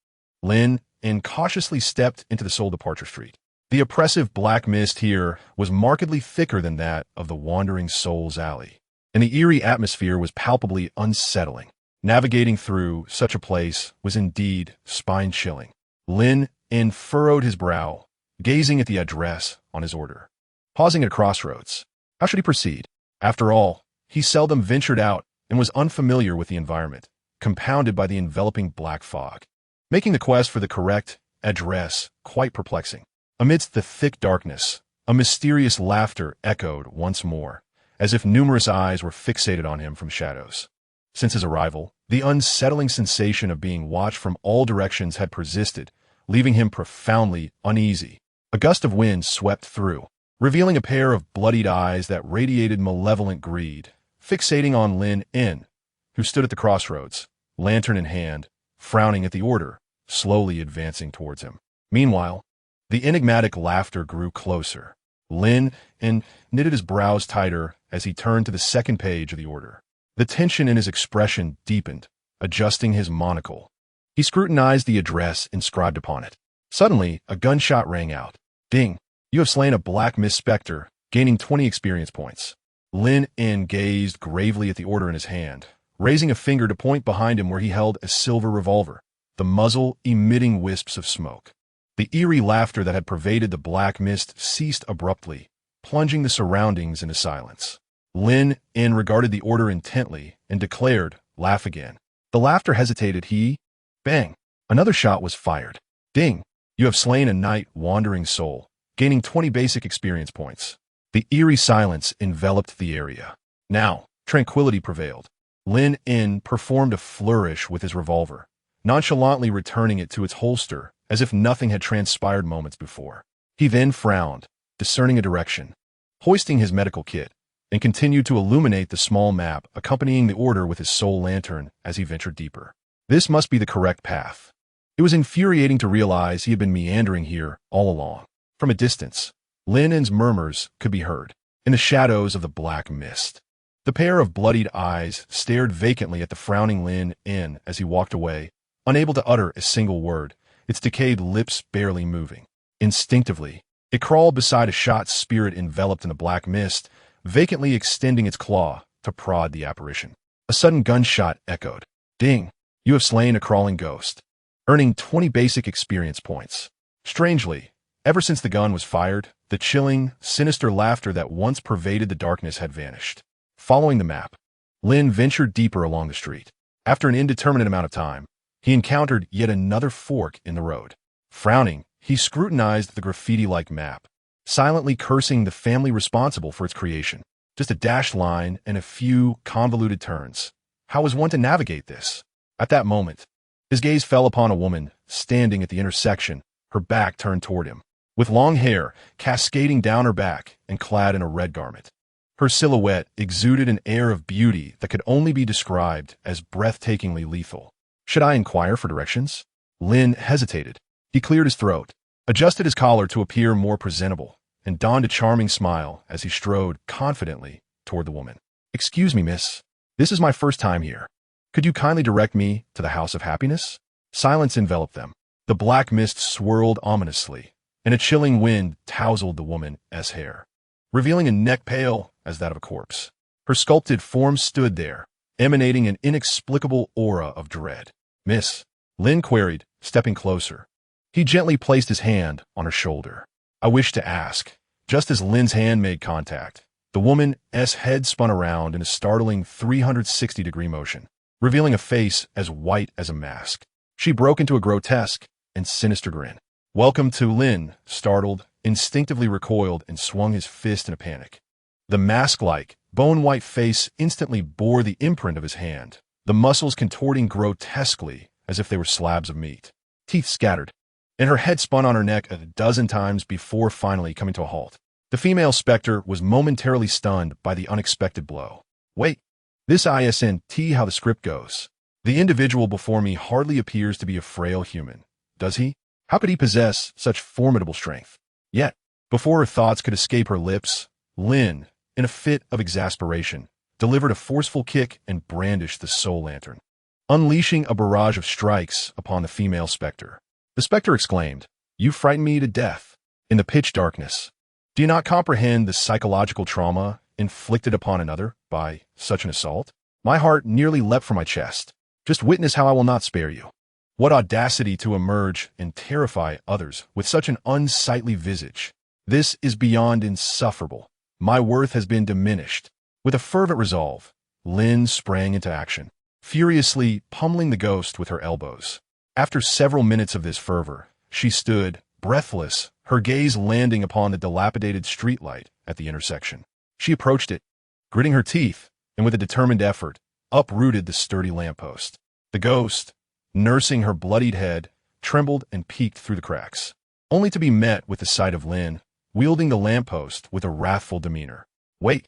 Lin, and cautiously stepped into the soul departure street. The oppressive black mist here was markedly thicker than that of the wandering soul's alley, and the eerie atmosphere was palpably unsettling. Navigating through such a place was indeed spine-chilling. Lin Yun furrowed his brow, gazing at the address on his order. Pausing at a crossroads, how should he proceed? After all, he seldom ventured out and was unfamiliar with the environment, compounded by the enveloping black fog, making the quest for the correct address quite perplexing. Amidst the thick darkness, a mysterious laughter echoed once more, as if numerous eyes were fixated on him from shadows. Since his arrival, the unsettling sensation of being watched from all directions had persisted, leaving him profoundly uneasy. A gust of wind swept through, revealing a pair of bloodied eyes that radiated malevolent greed, fixating on Lin Yun, who stood at the crossroads, lantern in hand, frowning at the order, slowly advancing towards him. Meanwhile, the enigmatic laughter grew closer. Lin Yun knitted his brows tighter as he turned to the second page of the order. The tension in his expression deepened, adjusting his monocle. He scrutinized the address inscribed upon it. Suddenly, a gunshot rang out. Ding! You have slain a black mist specter, gaining 20 experience points. Lin Yun gazed gravely at the order in his hand, raising a finger to point behind him where he held a silver revolver, the muzzle emitting wisps of smoke. The eerie laughter that had pervaded the black mist ceased abruptly, plunging the surroundings into silence. Lin Yun regarded the order intently and declared, "Laugh again." The laughter hesitated. Bang! Another shot was fired. Ding! You have slain a night-wandering soul, gaining 20 basic experience points. The eerie silence enveloped the area. Now, tranquility prevailed. Lin Yun performed a flourish with his revolver, nonchalantly returning it to its holster as if nothing had transpired moments before. He then frowned, discerning a direction, hoisting his medical kit, and continued to illuminate the small map accompanying the order with his soul lantern as he ventured deeper. This must be the correct path. It was infuriating to realize he had been meandering here all along. From a distance, Lin Yun's murmurs could be heard in the shadows of the black mist. The pair of bloodied eyes stared vacantly at the frowning Lin Yun as he walked away, unable to utter a single word, its decayed lips barely moving. Instinctively, it crawled beside a shot spirit enveloped in the black mist, vacantly extending its claw to prod the apparition. A sudden gunshot echoed. Ding! You have slain a crawling ghost, earning 20 basic experience points. Strangely, ever since the gun was fired, the chilling, sinister laughter that once pervaded the darkness had vanished. Following the map, Lin ventured deeper along the street. After an indeterminate amount of time, he encountered yet another fork in the road. Frowning, he scrutinized the graffiti-like map, silently cursing the family responsible for its creation. Just a dashed line and a few convoluted turns. How was one to navigate this? At that moment, his gaze fell upon a woman standing at the intersection, her back turned toward him, with long hair cascading down her back and clad in a red garment. Her silhouette exuded an air of beauty that could only be described as breathtakingly lethal. Should I inquire for directions? Lin hesitated. He cleared his throat, adjusted his collar to appear more presentable, and donned a charming smile as he strode confidently toward the woman. "Excuse me, miss. This is my first time here. Could you kindly direct me to the House of Happiness?" Silence enveloped them. The black mist swirled ominously, and a chilling wind tousled the woman's hair, revealing a neck pale as that of a corpse. Her sculpted form stood there, emanating an inexplicable aura of dread. "Miss," Lin queried, stepping closer. He gently placed his hand on her shoulder. "I wish to ask." Just as Lin's hand made contact, the woman's head spun around in a startling 360-degree motion, revealing a face as white as a mask. She broke into a grotesque and sinister grin. "Welcome to Lin," startled, instinctively recoiled and swung his fist in a panic. The mask-like, bone-white face instantly bore the imprint of his hand, the muscles contorting grotesquely as if they were slabs of meat. Teeth scattered, and her head spun on her neck a dozen times before finally coming to a halt. The female specter was momentarily stunned by the unexpected blow. "Wait, this isn't how the script goes. The individual before me hardly appears to be a frail human, does he? How could he possess such formidable strength?" Yet, before her thoughts could escape her lips, Lin, in a fit of exasperation, delivered a forceful kick and brandished the soul lantern, unleashing a barrage of strikes upon the female specter. The specter exclaimed, "You frighten me to death." In the pitch darkness, do you not comprehend the psychological trauma inflicted upon another by such an assault? My heart nearly leapt from my chest. Just witness how I will not spare you. What audacity to emerge and terrify others with such an unsightly visage. This is beyond insufferable. My worth has been diminished. With a fervent resolve, Lin sprang into action, furiously pummeling the ghost with her elbows. After several minutes of this fervor, she stood, breathless, her gaze landing upon the dilapidated streetlight at the intersection. She approached it, gritting her teeth, and with a determined effort, uprooted the sturdy lamppost. The ghost, nursing her bloodied head, trembled and peeked through the cracks, only to be met with the sight of Lin, wielding the lamppost with a wrathful demeanor. Wait,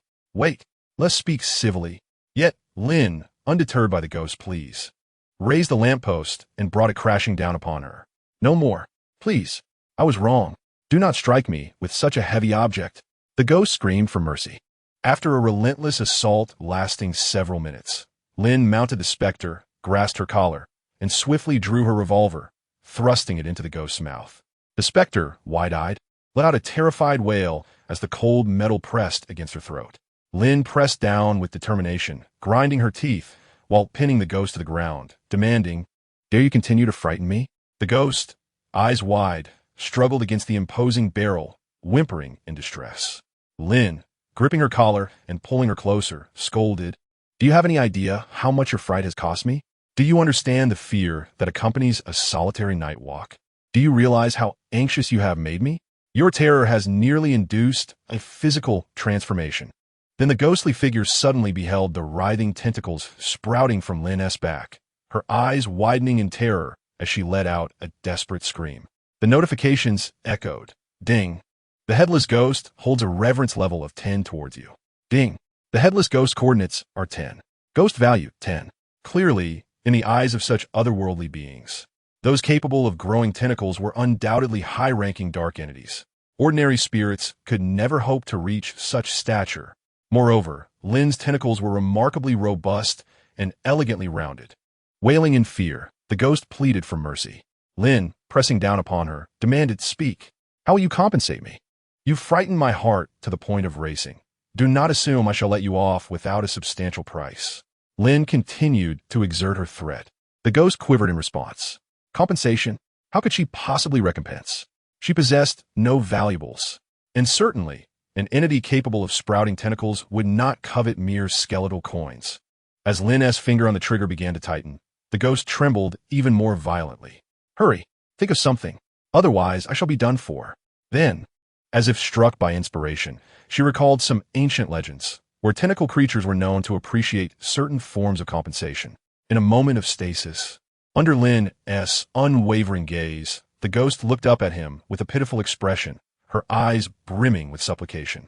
let's speak civilly. Yet Lin, undeterred by the ghost's pleas, raised the lamppost and brought it crashing down upon her. No more, please. I was wrong. Do not strike me with such a heavy object. The ghost screamed for mercy. After a relentless assault lasting several minutes, Lin mounted the specter, grasped her collar, and swiftly drew her revolver, thrusting it into the ghost's mouth. The specter, wide-eyed, let out a terrified wail as the cold metal pressed against her throat. Lin pressed down with determination, grinding her teeth, while pinning the ghost to the ground, demanding, "Dare you continue to frighten me?" The ghost, eyes wide, struggled against the imposing barrel, whimpering in distress. Lin, gripping her collar and pulling her closer, scolded, "Do you have any idea how much your fright has cost me? Do you understand the fear that accompanies a solitary night walk? Do you realize how anxious you have made me? Your terror has nearly induced a physical transformation." Then the ghostly figure suddenly beheld the writhing tentacles sprouting from Lin's back, her eyes widening in terror as she let out a desperate scream. The notifications echoed. Ding. The headless ghost holds a reverence level of 10 towards you. Ding. The headless ghost coordinates are 10. Ghost value 10. Clearly, in the eyes of such otherworldly beings, those capable of growing tentacles were undoubtedly high-ranking dark entities. Ordinary spirits could never hope to reach such stature. Moreover, Lin's tentacles were remarkably robust and elegantly rounded. Wailing in fear, the ghost pleaded for mercy. Lin, pressing down upon her, demanded, "Speak. How will you compensate me? You frightened my heart to the point of racing. Do not assume I shall let you off without a substantial price." Lin continued to exert her threat. The ghost quivered in response. Compensation? How could she possibly recompense? She possessed no valuables, and certainly an entity capable of sprouting tentacles would not covet mere skeletal coins. As Lin's finger on the trigger began to tighten, the ghost trembled even more violently. "Hurry, think of something. Otherwise, I shall be done for." Then, as if struck by inspiration, she recalled some ancient legends, where tentacle creatures were known to appreciate certain forms of compensation. In a moment of stasis, under Lin's unwavering gaze, the ghost looked up at him with a pitiful expression, her eyes brimming with supplication.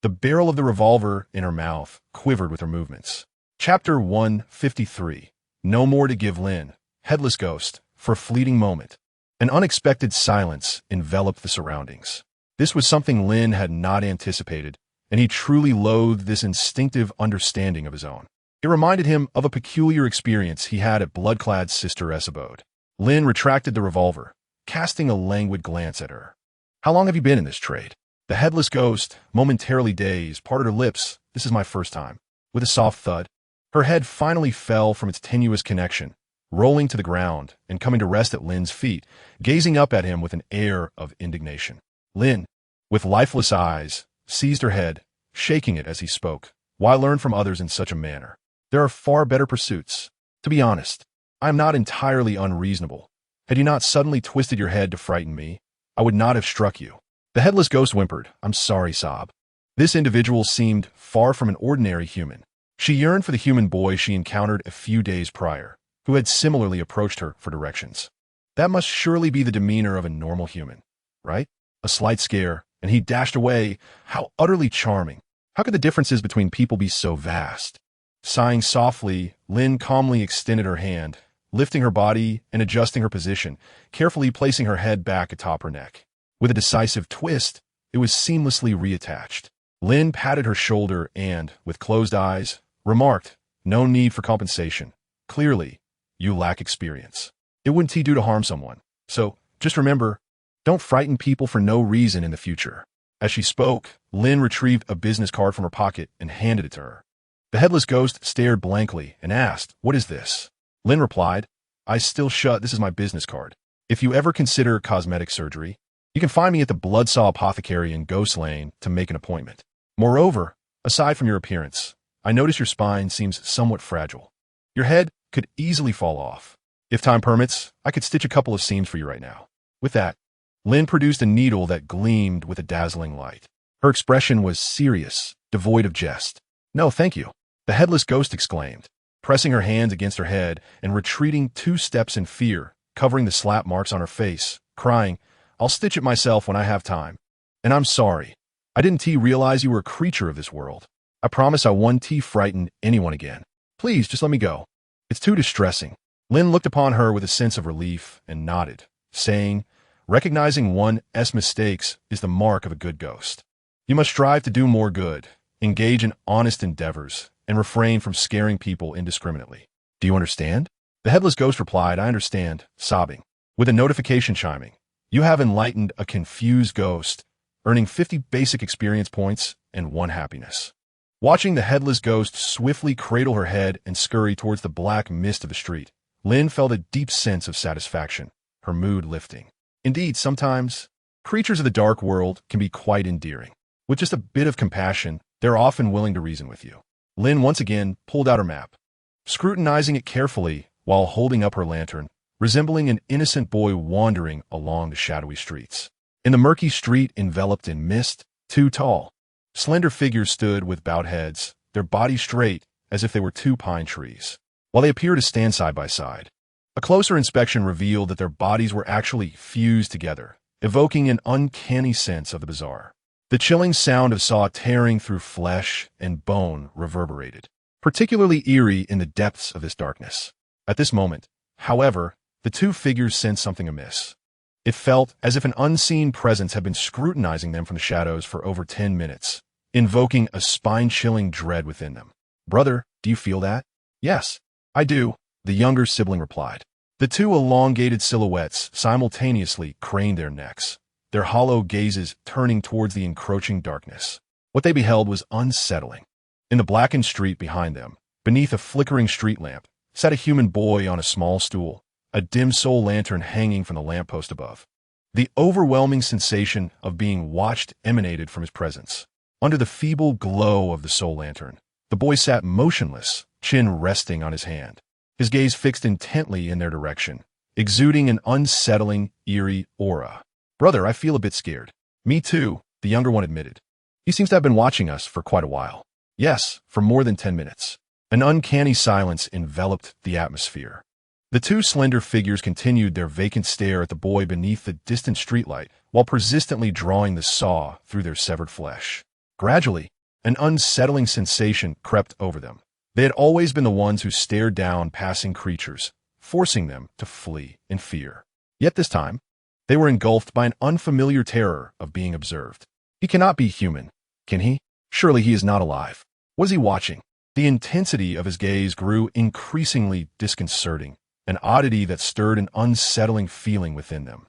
The barrel of the revolver in her mouth quivered with her movements. Chapter 153. No more to give Lin, headless ghost, for a fleeting moment. An unexpected silence enveloped the surroundings. This was something Lin had not anticipated, and he truly loathed this instinctive understanding of his own. It reminded him of a peculiar experience he had at blood-clad Sister S' abode. Lin retracted the revolver, casting a languid glance at her. "How long have you been in this trade?" The headless ghost, momentarily dazed, parted her lips. "This is my first time." With a soft thud, her head finally fell from its tenuous connection, rolling to the ground and coming to rest at Lin's feet, gazing up at him with an air of indignation. Lin, with lifeless eyes, seized her head, shaking it as he spoke. "Why learn from others in such a manner? There are far better pursuits. To be honest, I am not entirely unreasonable. Had you not suddenly twisted your head to frighten me, I would not have struck you." The headless ghost whimpered, "I'm sorry, Sob." This individual seemed far from an ordinary human. She yearned for the human boy she encountered a few days prior, who had similarly approached her for directions. That must surely be the demeanor of a normal human, right? A slight scare, and he dashed away. How utterly charming. How could the differences between people be so vast? Sighing softly, Lin calmly extended her hand, lifting her body and adjusting her position, carefully placing her head back atop her neck. With a decisive twist, it was seamlessly reattached. Lin patted her shoulder and, with closed eyes, remarked, "No need for compensation. Clearly, you lack experience. It wouldn't do to harm someone, so Just remember, don't frighten people for no reason in the future. As she spoke, Lin retrieved a business card from her pocket and handed it to her. The headless ghost stared blankly and asked, "What is this?" Lin replied, "I still shut. This is my business card. If you ever consider cosmetic surgery, you can find me at the Bloodsaw Apothecary in Ghost Lane to make an appointment. Moreover, aside from your appearance, I notice your spine seems somewhat fragile. Your head could easily fall off. If time permits, I could stitch a couple of seams for you right now." With that, Lin produced a needle that gleamed with a dazzling light. Her expression was serious, devoid of jest. "No, thank you," the headless ghost exclaimed, pressing her hands against her head and retreating 2 steps in fear, covering the slap marks on her face, crying, "I'll stitch it myself when I have time. And I'm sorry. I didn't realize you were a creature of this world. I promise I won't frighten anyone again. Please, just let me go. It's too distressing." Lin looked upon her with a sense of relief and nodded, saying, "Recognizing one's mistakes is the mark of a good ghost. You must strive to do more good, engage in honest endeavors, and refrain from scaring people indiscriminately. Do you understand?" The headless ghost replied, "I understand," sobbing. With a notification chiming, "You have enlightened a confused ghost, earning 50 basic experience points and 1 happiness." Watching the headless ghost swiftly cradle her head and scurry towards the black mist of the street, Lin felt a deep sense of satisfaction, her mood lifting. Indeed, sometimes, creatures of the dark world can be quite endearing. With just a bit of compassion, they're often willing to reason with you. Lin once again pulled out her map, scrutinizing it carefully while holding up her lantern, resembling an innocent boy wandering along the shadowy streets. In the murky street enveloped in mist, 2 tall, slender figures stood with bowed heads, their bodies straight as if they were 2 pine trees. While they appeared to stand side by side, a closer inspection revealed that their bodies were actually fused together, evoking an uncanny sense of the bizarre. The chilling sound of saw tearing through flesh and bone reverberated, particularly eerie in the depths of this darkness. At this moment, however, the 2 figures sensed something amiss. It felt as if an unseen presence had been scrutinizing them from the shadows for over 10 minutes, invoking a spine-chilling dread within them. "Brother, do you feel that?" "Yes, I do," the younger sibling replied. The 2 elongated silhouettes simultaneously craned their necks, their hollow gazes turning towards the encroaching darkness. What they beheld was unsettling. In the blackened street behind them, beneath a flickering street lamp, sat a human boy on a small stool, a dim soul lantern hanging from the lamppost above. The overwhelming sensation of being watched emanated from his presence. Under the feeble glow of the soul lantern, the boy sat motionless, chin resting on his hand, his gaze fixed intently in their direction, exuding an unsettling, eerie aura. "Brother, I feel a bit scared." "Me too," the younger one admitted. "He seems to have been watching us for quite a while." "Yes, for more than 10 minutes. An uncanny silence enveloped the atmosphere. The 2 slender figures continued their vacant stare at the boy beneath the distant streetlight while persistently drawing the saw through their severed flesh. Gradually, an unsettling sensation crept over them. They had always been the ones who stared down passing creatures, forcing them to flee in fear. Yet this time, they were engulfed by an unfamiliar terror of being observed. "He cannot be human, can he? Surely he is not alive. What is he watching?" The intensity of his gaze grew increasingly disconcerting, an oddity that stirred an unsettling feeling within them.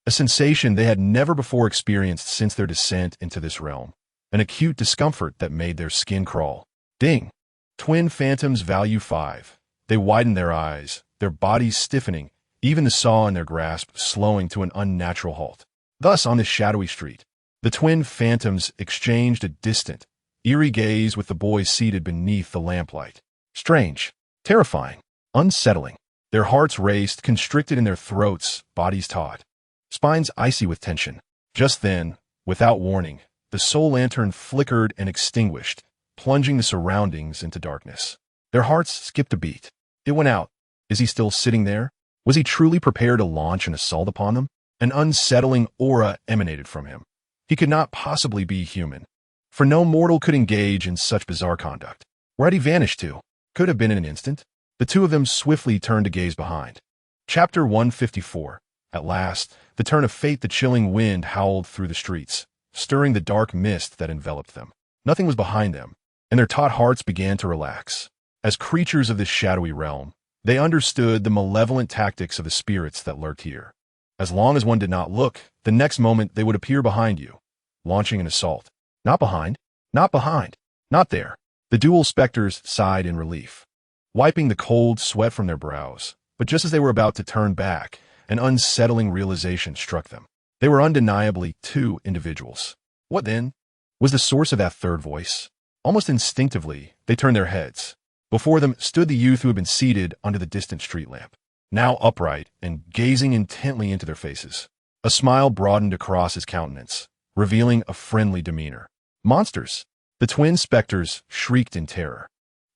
A sensation they had never before experienced since their descent into this realm. An acute discomfort that made their skin crawl. Ding! Twin phantoms value 5. They widened their eyes, their bodies stiffening, even the saw in their grasp slowing to an unnatural halt. Thus, on this shadowy street, the twin phantoms exchanged a distant, eerie gaze with the boy seated beneath the lamplight. Strange, terrifying, unsettling. Their hearts raced, constricted in their throats, bodies taut, spines icy with tension. Just then, without warning, the soul lantern flickered and extinguished, plunging the surroundings into darkness. Their hearts skipped a beat. It went out. Is he still sitting there? Was he truly prepared to launch an assault upon them? An unsettling aura emanated from him. He could not possibly be human, for no mortal could engage in such bizarre conduct. Where had he vanished to? Could have been in an instant. The 2 of them swiftly turned to gaze behind. Chapter 154. At last, the turn of fate. The chilling wind howled through the streets, stirring the dark mist that enveloped them. Nothing was behind them, and their taut hearts began to relax. As creatures of this shadowy realm, they understood the malevolent tactics of the spirits that lurked here. As long as one did not look, the next moment they would appear behind you, launching an assault. Not behind, not behind, not there. The dual specters sighed in relief, wiping the cold sweat from their brows. But just as they were about to turn back, an unsettling realization struck them. They were undeniably two individuals. What then was the source of that third voice? Almost instinctively, they turned their heads. Before them stood the youth who had been seated under the distant street lamp, now upright and gazing intently into their faces. A smile broadened across his countenance, revealing a friendly demeanor. Monsters! The twin specters shrieked in terror,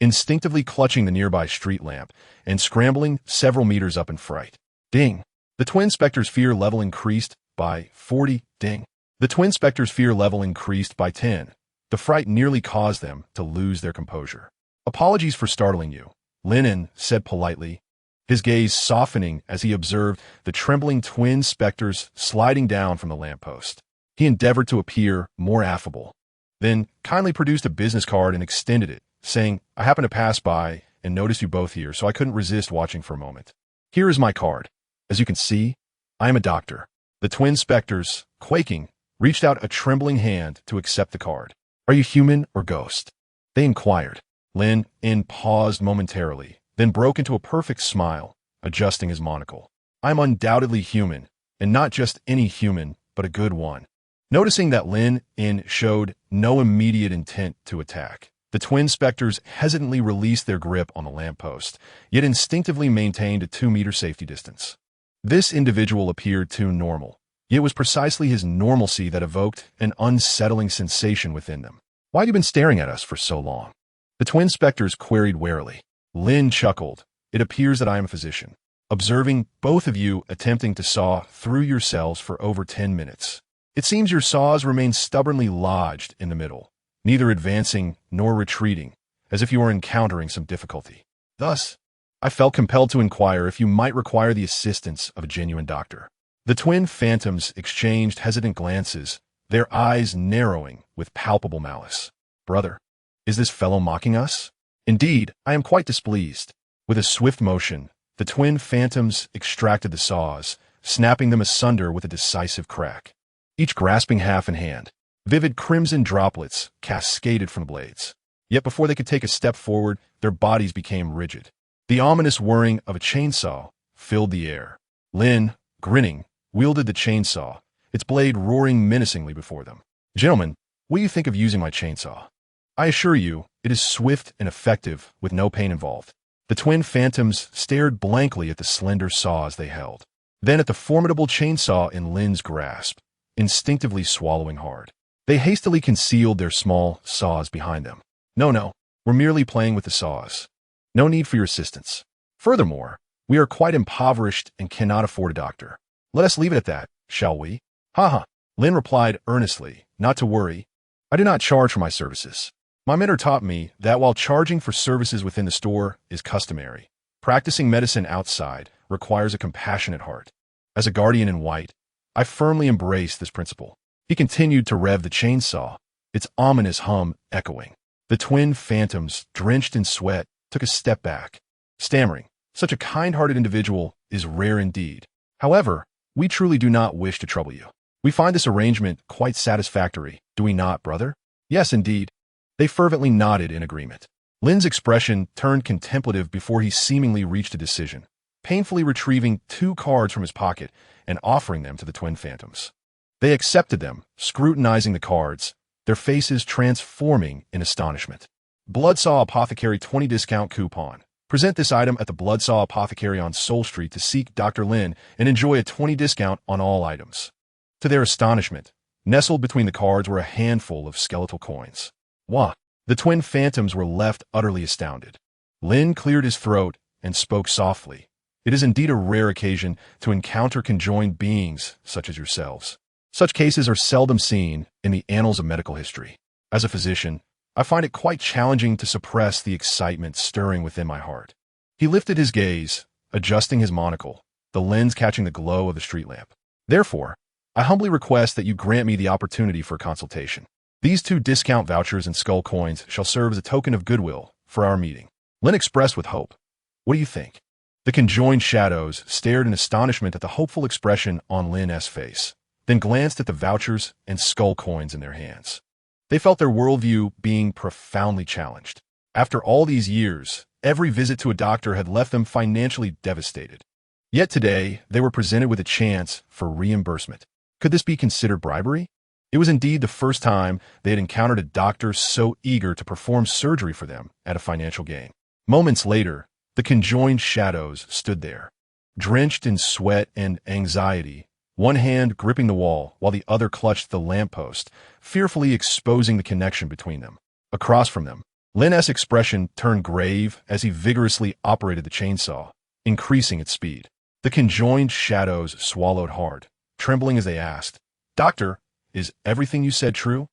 instinctively clutching the nearby street lamp and scrambling several meters up in fright. Ding! The twin specters' fear level increased by 40. Ding! The twin specters' fear level increased by 10. The fright nearly caused them to lose their composure. Apologies for startling you, Lin Yun said politely, his gaze softening as he observed the trembling twin specters sliding down from the lamppost. He endeavored to appear more affable, then kindly produced a business card and extended it, saying, I happened to pass by and noticed you both here, so I couldn't resist watching for a moment. Here is my card. As you can see, I am a doctor. The twin specters, quaking, reached out a trembling hand to accept the card. Are you human or ghost? They inquired. Lin Yun paused momentarily, then broke into a perfect smile, adjusting his monocle. I'm undoubtedly human, and not just any human, but a good one. Noticing that Lin Yun showed no immediate intent to attack, the twin specters hesitantly released their grip on the lamppost, yet instinctively maintained a 2-meter safety distance. This individual appeared too normal, yet it was precisely his normalcy that evoked an unsettling sensation within them. Why have you been staring at us for so long? The twin specters queried warily. Lin chuckled. It appears that I am a physician, observing both of you attempting to saw through yourselves for over 10 minutes. It seems your saws remain stubbornly lodged in the middle, neither advancing nor retreating, as if you were encountering some difficulty. Thus, I felt compelled to inquire if you might require the assistance of a genuine doctor. The twin phantoms exchanged hesitant glances, their eyes narrowing with palpable malice. Brother, is this fellow mocking us? Indeed, I am quite displeased. With a swift motion, the twin phantoms extracted the saws, snapping them asunder with a decisive crack, each grasping half in hand. Vivid crimson droplets cascaded from the blades. Yet before they could take a step forward, their bodies became rigid. The ominous whirring of a chainsaw filled the air. Lin, grinning, wielded the chainsaw, its blade roaring menacingly before them. Gentlemen, what do you think of using my chainsaw? I assure you, it is swift and effective with no pain involved. The twin phantoms stared blankly at the slender saws they held, then at the formidable chainsaw in Lin's grasp, instinctively swallowing hard. They hastily concealed their small saws behind them. No, we're merely playing with the saws. No need for your assistance. Furthermore, we are quite impoverished and cannot afford a doctor. Let us leave it at that, shall we? Ha! Lin replied earnestly, not to worry. I do not charge for my services. My mentor taught me that while charging for services within the store is customary, practicing medicine outside requires a compassionate heart. As a guardian in white, I firmly embrace this principle. He continued to rev the chainsaw, its ominous hum echoing. The twin phantoms, drenched in sweat, took a step back, stammering, such a kind-hearted individual is rare indeed. However, we truly do not wish to trouble you. We find this arrangement quite satisfactory, do we not, brother? Yes, indeed. They fervently nodded in agreement. Lin's expression turned contemplative before he seemingly reached a decision, painfully retrieving 2 cards from his pocket and offering them to the twin phantoms. They accepted them, scrutinizing the cards, their faces transforming in astonishment. Bloodsaw Apothecary 20 discount coupon. Present this item at the Bloodsaw Apothecary on Soul Street to seek Dr. Lin and enjoy a 20 discount on all items. To their astonishment, nestled between the cards were a handful of skeletal coins. Wah! The twin phantoms were left utterly astounded. Lin cleared his throat and spoke softly. It is indeed a rare occasion to encounter conjoined beings such as yourselves. Such cases are seldom seen in the annals of medical history. As a physician, I find it quite challenging to suppress the excitement stirring within my heart. He lifted his gaze, adjusting his monocle, the lens catching the glow of the street lamp. Therefore, I humbly request that you grant me the opportunity for a consultation. These 2 discount vouchers and skull coins shall serve as a token of goodwill for our meeting. Lin expressed with hope. What do you think? The conjoined shadows stared in astonishment at the hopeful expression on Lin's face, then glanced at the vouchers and skull coins in their hands. They felt their worldview being profoundly challenged. After all these years, every visit to a doctor had left them financially devastated. Yet today, they were presented with a chance for reimbursement. Could this be considered bribery? It was indeed the first time they had encountered a doctor so eager to perform surgery for them at a financial gain. Moments later, the conjoined shadows stood there, drenched in sweat and anxiety, one hand gripping the wall while the other clutched the lamppost, fearfully exposing the connection between them. Across from them, Lin's expression turned grave as he vigorously operated the chainsaw, increasing its speed. The conjoined shadows swallowed hard, trembling as they asked, "Doctor, is everything you said true?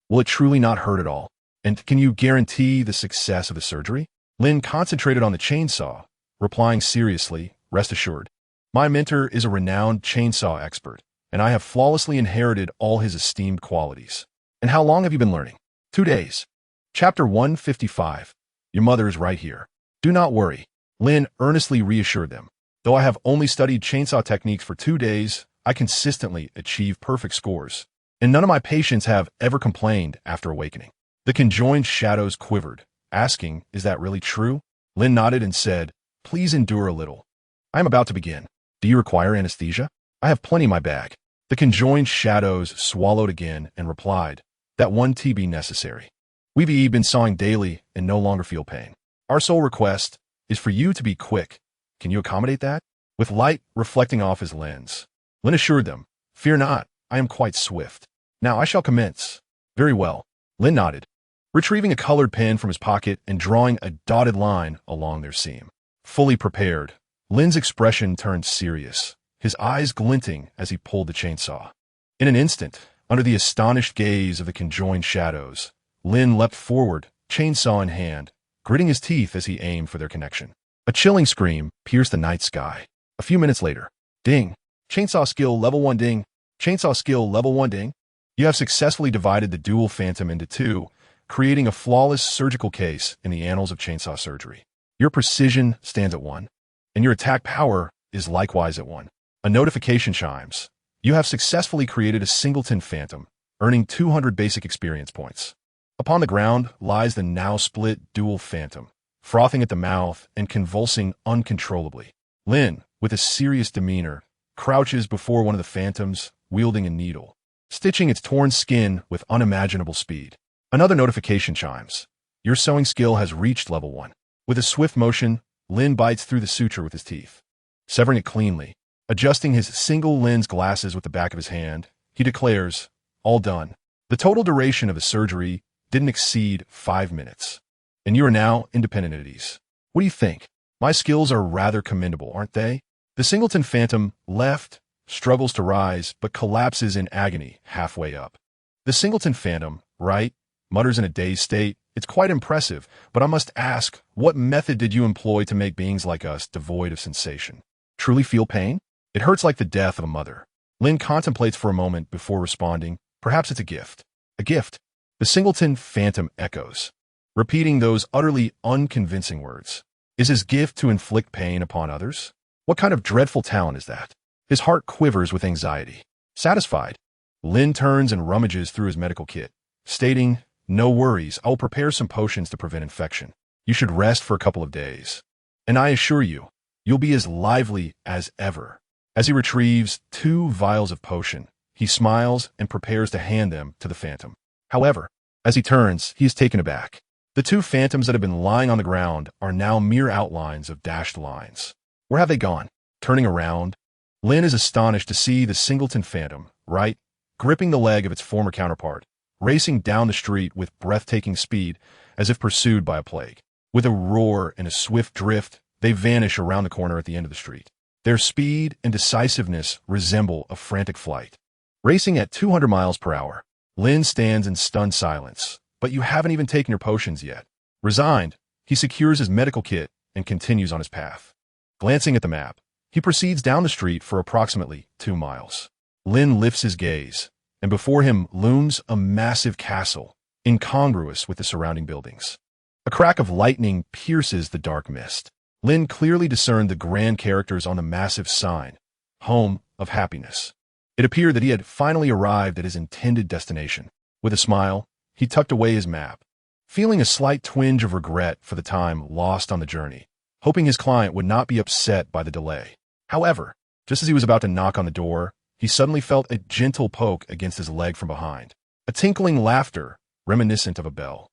Will it truly not hurt at all? And can you guarantee the success of the surgery?" Lin concentrated on the chainsaw, replying seriously, "Rest assured. My mentor is a renowned chainsaw expert, and I have flawlessly inherited all his esteemed qualities." "And how long have you been learning?" 2 days. Chapter 155. Your mother is right here. Do not worry. Lin earnestly reassured them. Though I have only studied chainsaw techniques for 2 days, I consistently achieve perfect scores, and none of my patients have ever complained after awakening. The conjoined shadows quivered, asking, "Is that really true?" Lin nodded and said, "Please endure a little. I am about to begin. Do you require anesthesia? I have plenty in my bag." The conjoined shadows swallowed again and replied, "That one TB necessary. We've been sawing daily and no longer feel pain. Our sole request is for you to be quick. Can you accommodate that?" With light reflecting off his lens, Lin assured them, "Fear not, I am quite swift. Now I shall commence." "Very well." Lin nodded, retrieving a colored pen from his pocket and drawing a dotted line along their seam. Fully prepared, Lin's expression turned serious, his eyes glinting as he pulled the chainsaw. In an instant, under the astonished gaze of the conjoined shadows, Lin leapt forward, chainsaw in hand, gritting his teeth as he aimed for their connection. A chilling scream pierced the night sky. A few minutes later, ding! Chainsaw skill level 1 ding! Chainsaw skill level 1 ding! You have successfully divided the dual phantom into 2, creating a flawless surgical case in the annals of chainsaw surgery. Your precision stands at 1, and your attack power is likewise at 1. A notification chimes. You have successfully created a singleton phantom, earning 200 basic experience points. Upon the ground lies the now split dual phantom, frothing at the mouth and convulsing uncontrollably. Lin, with a serious demeanor, crouches before one of the phantoms, wielding a needle, stitching its torn skin with unimaginable speed. Another notification chimes. Your sewing skill has reached level 1. With a swift motion, Lin bites through the suture with his teeth, severing it cleanly. Adjusting his single lens glasses with the back of his hand, he declares, "All done." The total duration of the surgery didn't exceed 5 minutes, and you are now independent at ease. What do you think? My skills are rather commendable, aren't they? The singleton phantom, left, struggles to rise, but collapses in agony halfway up. The singleton phantom, right, mutters in a dazed state, "It's quite impressive, but I must ask, what method did you employ to make beings like us devoid of sensation? Truly feel pain? It hurts like the death of a mother." Lin contemplates for a moment before responding, "Perhaps it's a gift." "A gift?" The singleton phantom echoes, repeating those utterly unconvincing words. Is his gift to inflict pain upon others? What kind of dreadful talent is that? His heart quivers with anxiety. Satisfied, Lin turns and rummages through his medical kit, stating, "No worries, I will prepare some potions to prevent infection. You should rest for a couple of days. And I assure you, you'll be as lively as ever." As he retrieves 2 vials of potion, he smiles and prepares to hand them to the phantom. However, as he turns, he is taken aback. The 2 phantoms that have been lying on the ground are now mere outlines of dashed lines. Where have they gone? Turning around, Lin is astonished to see the singleton phantom, right, gripping the leg of its former counterpart, racing down the street with breathtaking speed as if pursued by a plague. With a roar and a swift drift, they vanish around the corner at the end of the street. Their speed and decisiveness resemble a frantic flight. Racing at 200 miles per hour, Lin stands in stunned silence. "But you haven't even taken your potions yet." Resigned, he secures his medical kit and continues on his path. Glancing at the map, he proceeds down the street for approximately 2 miles. Lin lifts his gaze, and before him looms a massive castle, incongruous with the surrounding buildings. A crack of lightning pierces the dark mist. Lin clearly discerned the grand characters on the massive sign, Home of Happiness. It appeared that he had finally arrived at his intended destination. With a smile, he tucked away his map, feeling a slight twinge of regret for the time lost on the journey, hoping his client would not be upset by the delay. However, just as he was about to knock on the door, he suddenly felt a gentle poke against his leg from behind. A tinkling laughter, reminiscent of a bell,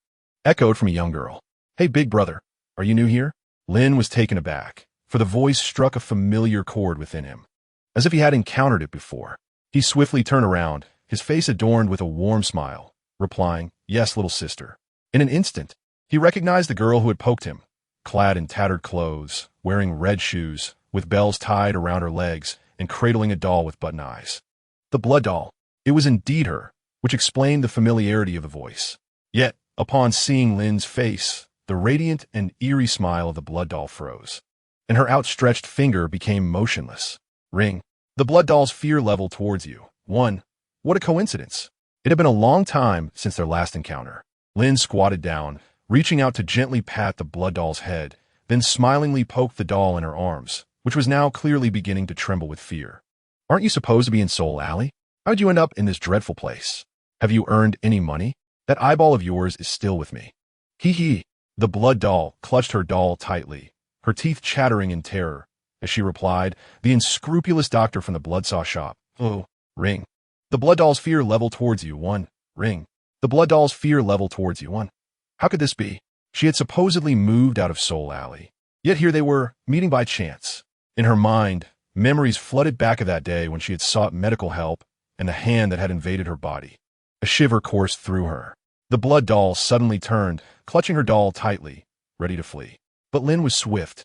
echoed from a young girl. "Hey, big brother, are you new here?" Lin was taken aback, for the voice struck a familiar chord within him, as if he had encountered it before. He swiftly turned around, his face adorned with a warm smile, replying, "Yes, little sister." In an instant, he recognized the girl who had poked him, clad in tattered clothes, wearing red shoes, with bells tied around her legs, and cradling a doll with button eyes. The blood doll. It was indeed her, which explained the familiarity of the voice. Yet, upon seeing Lin's face, the radiant and eerie smile of the blood doll froze, and her outstretched finger became motionless. Ring. The blood doll's fear level towards you. 1. What a coincidence. It had been a long time since their last encounter. Lin squatted down, reaching out to gently pat the blood doll's head, then smilingly poked the doll in her arms, which was now clearly beginning to tremble with fear. "Aren't you supposed to be in Soul Alley? How'd you end up in this dreadful place? Have you earned any money? That eyeball of yours is still with me." Hee hee. The blood doll clutched her doll tightly, her teeth chattering in terror, as she replied, "The unscrupulous doctor from the blood saw shop. Oh, ring. The blood doll's fear level towards you. 1. Ring. The blood doll's fear level towards you. 1. How could this be? She had supposedly moved out of Soul Alley. Yet here they were, meeting by chance. In her mind, memories flooded back of that day when she had sought medical help and the hand that had invaded her body. A shiver coursed through her. The blood doll suddenly turned, clutching her doll tightly, ready to flee. But Lin was swift,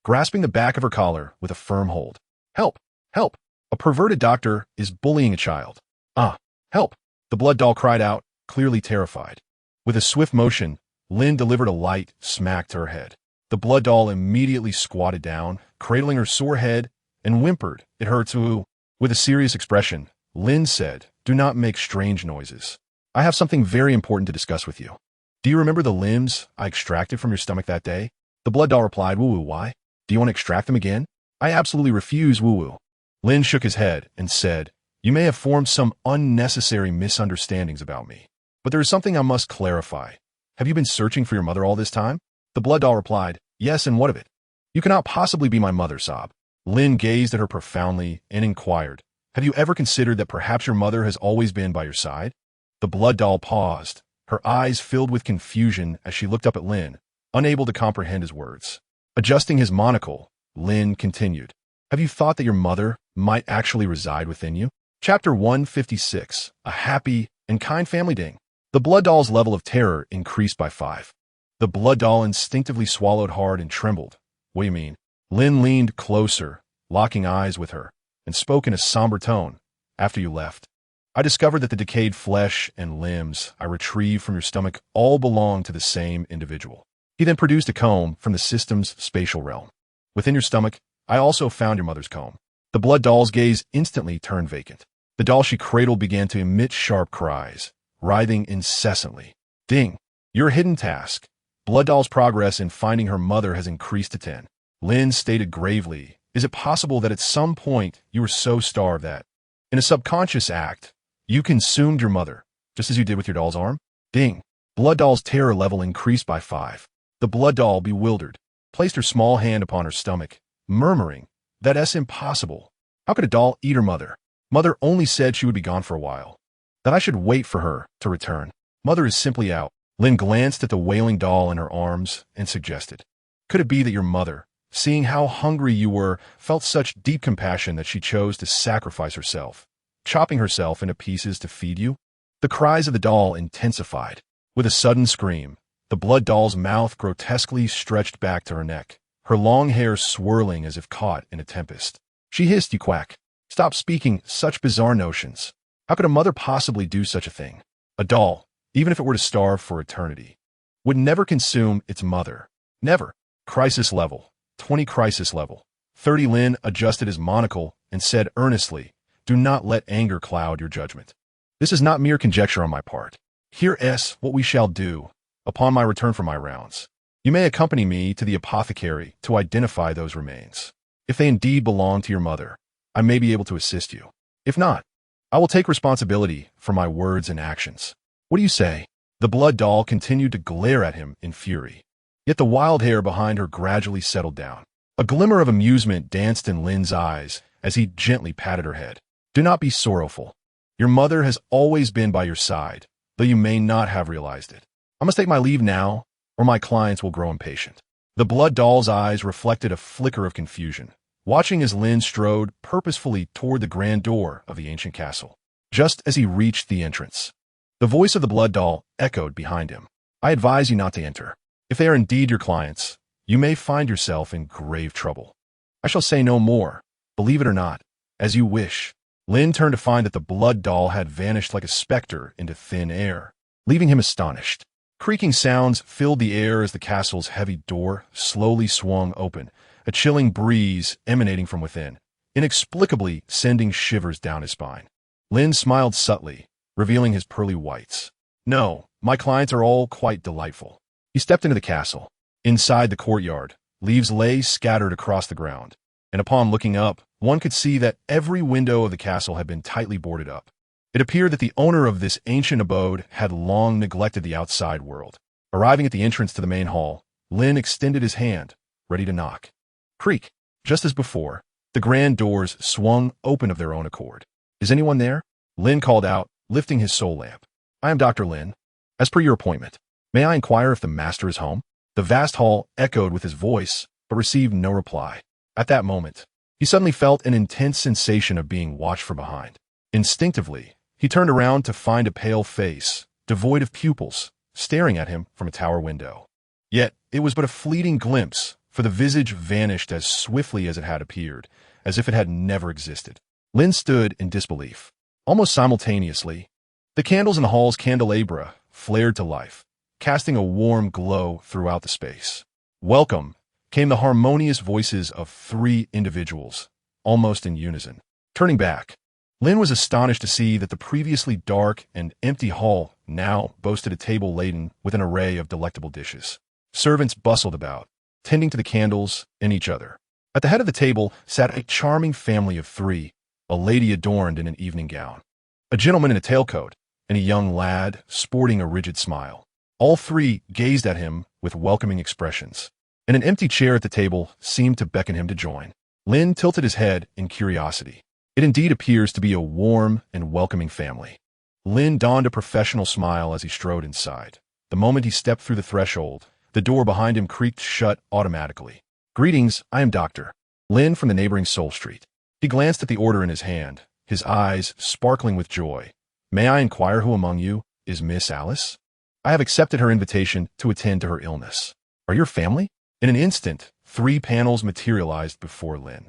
grasping the back of her collar with a firm hold. "Help! Help! A perverted doctor is bullying a child. Ah, help!" The blood doll cried out, clearly terrified. With a swift motion, Lin delivered a light smack to her head. The blood doll immediately squatted down, cradling her sore head, and whimpered, "It hurts, ooh." With a serious expression, Lin said, "Do not make strange noises. I have something very important to discuss with you. Do you remember the limbs I extracted from your stomach that day?" The blood doll replied, "Woo-woo, why? Do you want to extract them again?" "I absolutely refuse, woo-woo." Lin shook his head and said, "You may have formed some unnecessary misunderstandings about me, but there is something I must clarify. Have you been searching for your mother all this time?" The blood doll replied, "Yes, and what of it?" "You cannot possibly be my mother, Sob." Lin gazed at her profoundly and inquired, "Have you ever considered that perhaps your mother has always been by your side?" The blood doll paused, her eyes filled with confusion as she looked up at Lin, unable to comprehend his words. Adjusting his monocle, Lin continued, "Have you thought that your mother might actually reside within you?" Chapter 156, A Happy and Kind Family Ding. The blood doll's level of terror increased by 5. The blood doll instinctively swallowed hard and trembled. "What do you mean?" Lin leaned closer, locking eyes with her, and spoke in a somber tone. "After you left, I discovered that the decayed flesh and limbs I retrieved from your stomach all belong to the same individual." He then produced a comb from the system's spatial realm. "Within your stomach, I also found your mother's comb." The blood doll's gaze instantly turned vacant. The doll she cradled began to emit sharp cries, writhing incessantly. "Ding! Your hidden task. Blood doll's progress in finding her mother has increased to 10. Lin stated gravely, "Is it possible that at some point you were so starved that, in a subconscious act, you consumed your mother, just as you did with your doll's arm?" Ding! Blood doll's terror level increased by 5. The blood doll, bewildered, placed her small hand upon her stomach, murmuring, "That's impossible. How could a doll eat her mother? Mother only said she would be gone for a while, that I should wait for her to return. Mother is simply out." Lin glanced at the wailing doll in her arms and suggested, "Could it be that your mother, seeing how hungry you were, felt such deep compassion that she chose to sacrifice herself, chopping herself into pieces to feed you?" The cries of the doll intensified. With a sudden scream, the blood doll's mouth grotesquely stretched back to her neck, her long hair swirling as if caught in a tempest. She hissed, "You quack. Stop speaking such bizarre notions. How could a mother possibly do such a thing? A doll, even if it were to starve for eternity, would never consume its mother. Never." Crisis level. 20 crisis level. 30. Lin adjusted his monocle and said earnestly, "Do not let anger cloud your judgment. This is not mere conjecture on my part. Here is what we shall do upon my return from my rounds. You may accompany me to the apothecary to identify those remains. If they indeed belong to your mother, I may be able to assist you. If not, I will take responsibility for my words and actions. What do you say?" The blood doll continued to glare at him in fury. Yet the wild hair behind her gradually settled down. A glimmer of amusement danced in Lin's eyes as he gently patted her head. "Do not be sorrowful. Your mother has always been by your side, though you may not have realized it. I must take my leave now, or my clients will grow impatient." The blood doll's eyes reflected a flicker of confusion, watching as Lin strode purposefully toward the grand door of the ancient castle. Just as he reached the entrance, the voice of the blood doll echoed behind him. "I advise you not to enter. If they are indeed your clients, you may find yourself in grave trouble. I shall say no more. Believe it or not, as you wish." Lin turned to find that the blood doll had vanished like a specter into thin air, leaving him astonished. Creaking sounds filled the air as the castle's heavy door slowly swung open, a chilling breeze emanating from within, inexplicably sending shivers down his spine. Lin smiled subtly, revealing his pearly whites. "No, my clients are all quite delightful." He stepped into the castle. Inside the courtyard, leaves lay scattered across the ground, and upon looking up, one could see that every window of the castle had been tightly boarded up. It appeared that the owner of this ancient abode had long neglected the outside world. Arriving at the entrance to the main hall, Lin extended his hand, ready to knock. Creak! Just as before, the grand doors swung open of their own accord. "Is anyone there?" Lin called out, lifting his soul lamp. "I am Dr. Lin. As per your appointment, may I inquire if the master is home?" The vast hall echoed with his voice, but received no reply. At that moment, he suddenly felt an intense sensation of being watched from behind. Instinctively, he turned around to find a pale face, devoid of pupils, staring at him from a tower window. Yet it was but a fleeting glimpse, for the visage vanished as swiftly as it had appeared, as if it had never existed. Lin stood in disbelief. Almost simultaneously, the candles in the hall's candelabra flared to life, casting a warm glow throughout the space. "Welcome," came the harmonious voices of 3 individuals, almost in unison. Turning back, Lin was astonished to see that the previously dark and empty hall now boasted a table laden with an array of delectable dishes. Servants bustled about, tending to the candles and each other. At the head of the table sat a charming family of 3, a lady adorned in an evening gown, a gentleman in a tailcoat, and a young lad sporting a rigid smile. All 3 gazed at him with welcoming expressions, and an empty chair at the table seemed to beckon him to join. Lin tilted his head in curiosity. It indeed appears to be a warm and welcoming family. Lin donned a professional smile as he strode inside. The moment he stepped through the threshold, the door behind him creaked shut automatically. "Greetings, I am Dr. Lin from the neighboring Seoul Street." He glanced at the order in his hand, his eyes sparkling with joy. "May I inquire who among you is Miss Alice? I have accepted her invitation to attend to her illness. Are your family?" In an instant, 3 panels materialized before Lin.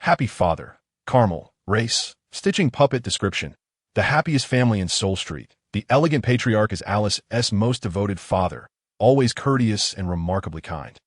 Happy father, Carmel, race, stitching puppet description. The happiest family in Seoul Street. The elegant patriarch is Alice's most devoted father, always courteous and remarkably kind.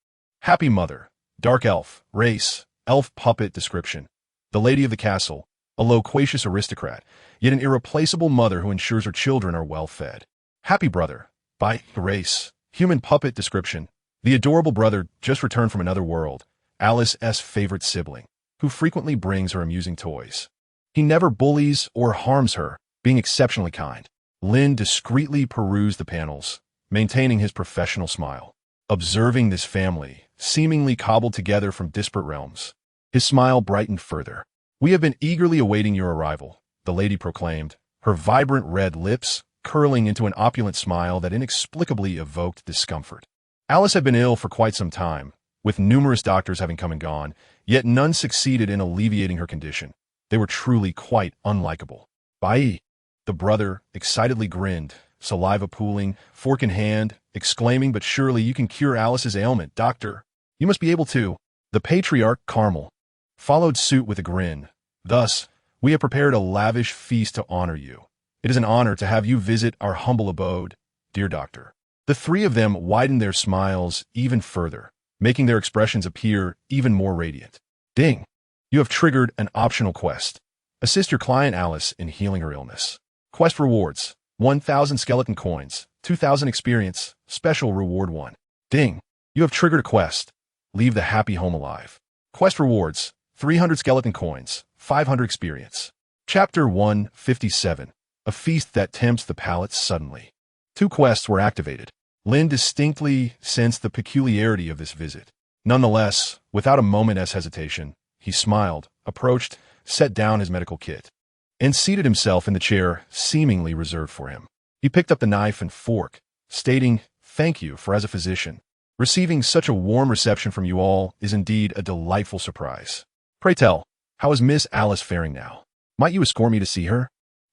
Happy mother, dark elf, race, elf puppet description. The lady of the castle, a loquacious aristocrat, yet an irreplaceable mother who ensures her children are well fed. Happy brother, by race, human puppet description. The adorable brother just returned from another world, Alice's favorite sibling, who frequently brings her amusing toys. He never bullies or harms her, being exceptionally kind. Lin discreetly perused the panels, maintaining his professional smile. Observing this family, seemingly cobbled together from disparate realms, his smile brightened further. "We have been eagerly awaiting your arrival," the lady proclaimed, her vibrant red lips curling into an opulent smile that inexplicably evoked discomfort. Alice had been ill for quite some time, with numerous doctors having come and gone, yet none succeeded in alleviating her condition. They were truly quite unlikable. "Bye." The brother excitedly grinned, saliva pooling, fork in hand, exclaiming, "But surely you can cure Alice's ailment, doctor. You must be able to." The patriarch, Carmel, followed suit with a grin. "Thus, we have prepared a lavish feast to honor you. It is an honor to have you visit our humble abode, dear doctor." The 3 of them widened their smiles even further, making their expressions appear even more radiant. "Ding! You have triggered an optional quest. Assist your client Alice in healing her illness. Quest rewards: 1,000 skeleton coins, 2,000 experience, special reward 1. Ding! You have triggered a quest. Leave the happy home alive. Quest rewards: 300 skeleton coins, 500 experience. Chapter 157. A feast that tempts the palate suddenly. 2 quests were activated. Lin distinctly sensed the peculiarity of this visit. Nonetheless, without a moment's hesitation, he smiled, approached, set down his medical kit, and seated himself in the chair seemingly reserved for him. He picked up the knife and fork, stating, "Thank you for as a physician. Receiving such a warm reception from you all is indeed a delightful surprise. Pray tell, how is Miss Alice faring now? Might you escort me to see her?"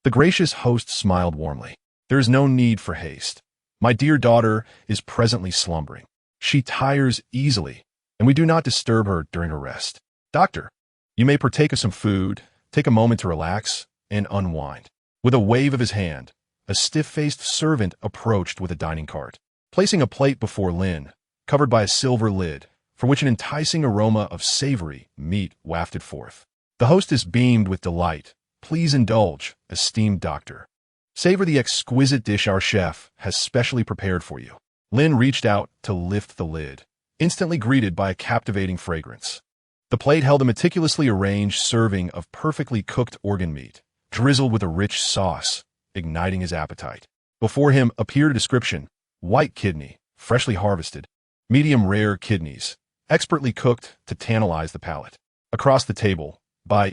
The gracious host smiled warmly. "There is no need for haste. My dear daughter is presently slumbering. She tires easily, and we do not disturb her during her rest. Doctor, you may partake of some food, take a moment to relax, and unwind." With a wave of his hand, a stiff-faced servant approached with a dining cart, placing a plate before Lin, covered by a silver lid, from which an enticing aroma of savory meat wafted forth. The hostess beamed with delight. "Please indulge, esteemed doctor. Savor the exquisite dish our chef has specially prepared for you." Lin reached out to lift the lid, instantly greeted by a captivating fragrance. The plate held a meticulously arranged serving of perfectly cooked organ meat, drizzled with a rich sauce, igniting his appetite. Before him appeared a description: white kidney, freshly harvested, medium rare kidneys, expertly cooked to tantalize the palate. Across the table,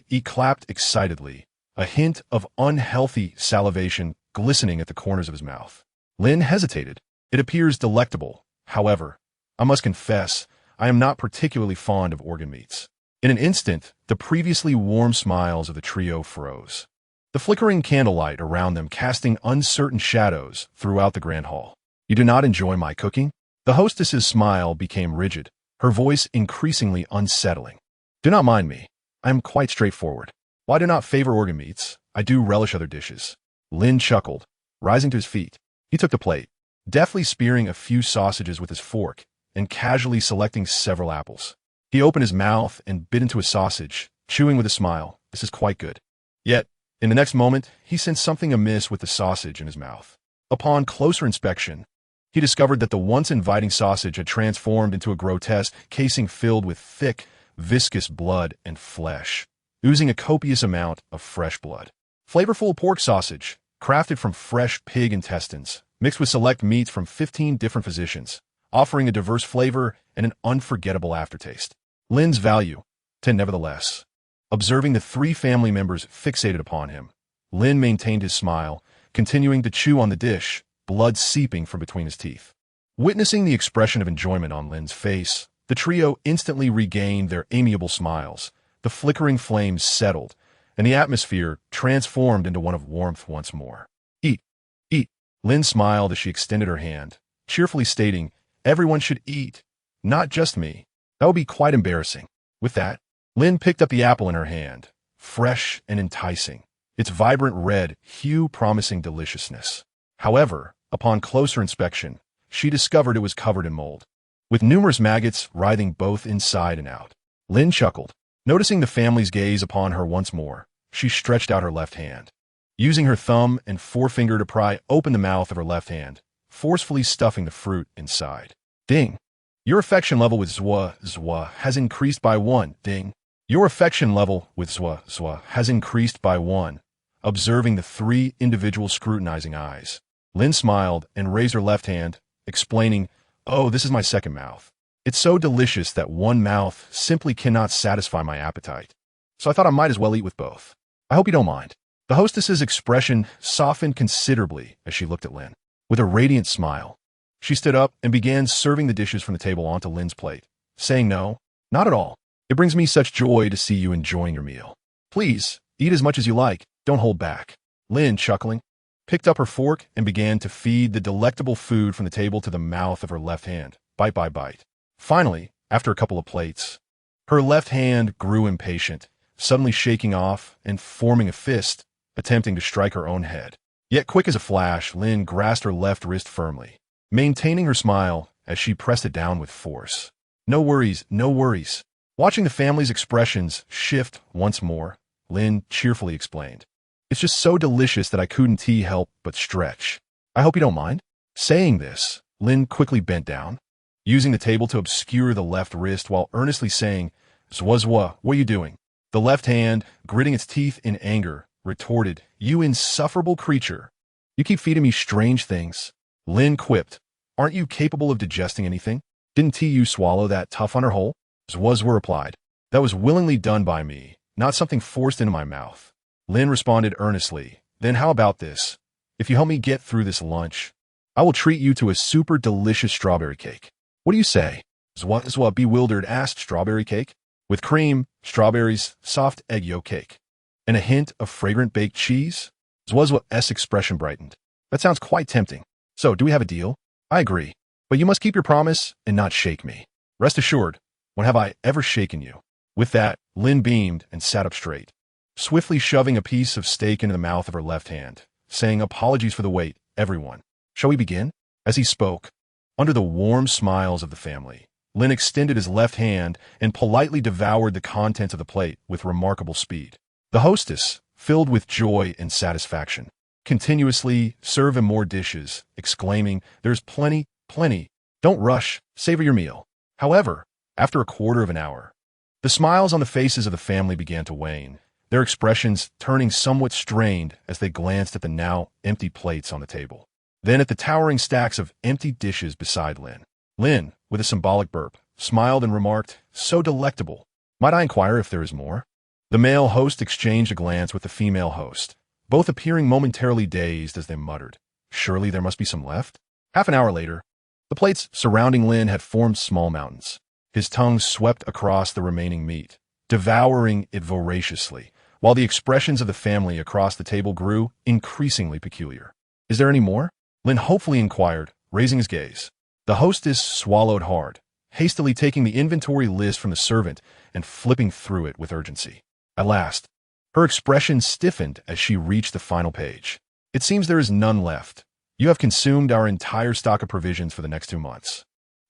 he clapped excitedly, a hint of unhealthy salivation glistening at the corners of his mouth. Lin hesitated. "It appears delectable. However, I must confess, I am not particularly fond of organ meats." In an instant, the previously warm smiles of the trio froze, the flickering candlelight around them casting uncertain shadows throughout the grand hall. "You do not enjoy my cooking?" The hostess's smile became rigid, her voice increasingly unsettling. "Do not mind me. I am quite straightforward. While I do not favor organ meats, I do relish other dishes." Lin chuckled, rising to his feet. He took the plate, deftly spearing a few sausages with his fork and casually selecting several apples. He opened his mouth and bit into a sausage, chewing with a smile. "This is quite good." Yet, in the next moment, he sensed something amiss with the sausage in his mouth. Upon closer inspection, he discovered that the once inviting sausage had transformed into a grotesque casing filled with thick, viscous blood and flesh, oozing a copious amount of fresh blood. Flavorful pork sausage, crafted from fresh pig intestines, mixed with select meats from 15 different physicians, offering a diverse flavor and an unforgettable aftertaste. Lin's value, 10 nevertheless. Observing the 3 family members fixated upon him, Lin maintained his smile, continuing to chew on the dish, blood seeping from between his teeth. Witnessing the expression of enjoyment on Lin's face, the trio instantly regained their amiable smiles. The flickering flames settled, and the atmosphere transformed into one of warmth once more. "Eat, eat." Lin smiled as she extended her hand, cheerfully stating, "Everyone should eat, not just me. That would be quite embarrassing." With that, Lin picked up the apple in her hand, fresh and enticing, its vibrant red hue promising deliciousness. However, upon closer inspection, she discovered it was covered in mold, with numerous maggots writhing both inside and out. Lin chuckled. Noticing the family's gaze upon her once more, she stretched out her left hand, using her thumb and forefinger to pry open the mouth of her left hand, forcefully stuffing the fruit inside. Ding. Your affection level with Zwa has increased by 1. Ding. Your affection level with Zwa has increased by 1. Observing the 3 individual scrutinizing eyes, Lin smiled and raised her left hand, explaining, "Oh, this is my second mouth. It's so delicious that one mouth simply cannot satisfy my appetite. So I thought I might as well eat with both. I hope you don't mind." The hostess's expression softened considerably as she looked at Lin. With a radiant smile, she stood up and began serving the dishes from the table onto Lin's plate, saying, "No, not at all. It brings me such joy to see you enjoying your meal. Please, eat as much as you like. Don't hold back." Lin, chuckling, picked up her fork and began to feed the delectable food from the table to the mouth of her left hand, bite by bite. Finally, after a couple of plates, her left hand grew impatient, suddenly shaking off and forming a fist, attempting to strike her own head. Yet quick as a flash, Lin grasped her left wrist firmly, maintaining her smile as she pressed it down with force. "No worries, no worries." Watching the family's expressions shift once more, Lin cheerfully explained, "It's just so delicious that I couldn't help but stretch. I hope you don't mind." Saying this, Lin quickly bent down, using the table to obscure the left wrist while earnestly saying, "Zwa, what are you doing?" The left hand, gritting its teeth in anger, retorted, "You insufferable creature. You keep feeding me strange things." Lin quipped, "Aren't you capable of digesting anything? Didn't you swallow that tough on her hole?" Zwa replied, "That was willingly done by me, not something forced into my mouth." Lin responded earnestly, "Then how about this? If you help me get through this lunch, I will treat you to a super delicious strawberry cake. What do you say?" Zwa bewildered asked, "Strawberry cake? With cream, strawberries, soft egg yolk cake, and a hint of fragrant baked cheese?" Zwa's expression brightened. "That sounds quite tempting. So, do we have a deal?" "I agree. But you must keep your promise and not shake me." "Rest assured, when have I ever shaken you?" With that, Lin beamed and sat up straight, swiftly shoving a piece of steak into the mouth of her left hand, saying, "Apologies for the wait, everyone. Shall we begin?" As he spoke, under the warm smiles of the family, Lin extended his left hand and politely devoured the contents of the plate with remarkable speed. The hostess, filled with joy and satisfaction, continuously served him more dishes, exclaiming, "There's plenty, plenty. Don't rush, savor your meal." However, after a quarter of an hour, the smiles on the faces of the family began to wane, their expressions turning somewhat strained as they glanced at the now empty plates on the table. Then at the towering stacks of empty dishes beside Lin. Lin, with a symbolic burp, smiled and remarked, "So delectable. Might I inquire if there is more?" The male host exchanged a glance with the female host, both appearing momentarily dazed as they muttered, "Surely there must be some left?" Half an hour later, the plates surrounding Lin had formed small mountains. His tongue swept across the remaining meat, devouring it voraciously, while the expressions of the family across the table grew increasingly peculiar. "Is there any more?" Lin hopefully inquired, raising his gaze. The hostess swallowed hard, hastily taking the inventory list from the servant and flipping through it with urgency. At last, her expression stiffened as she reached the final page. "It seems there is none left. You have consumed our entire stock of provisions for the next 2 months."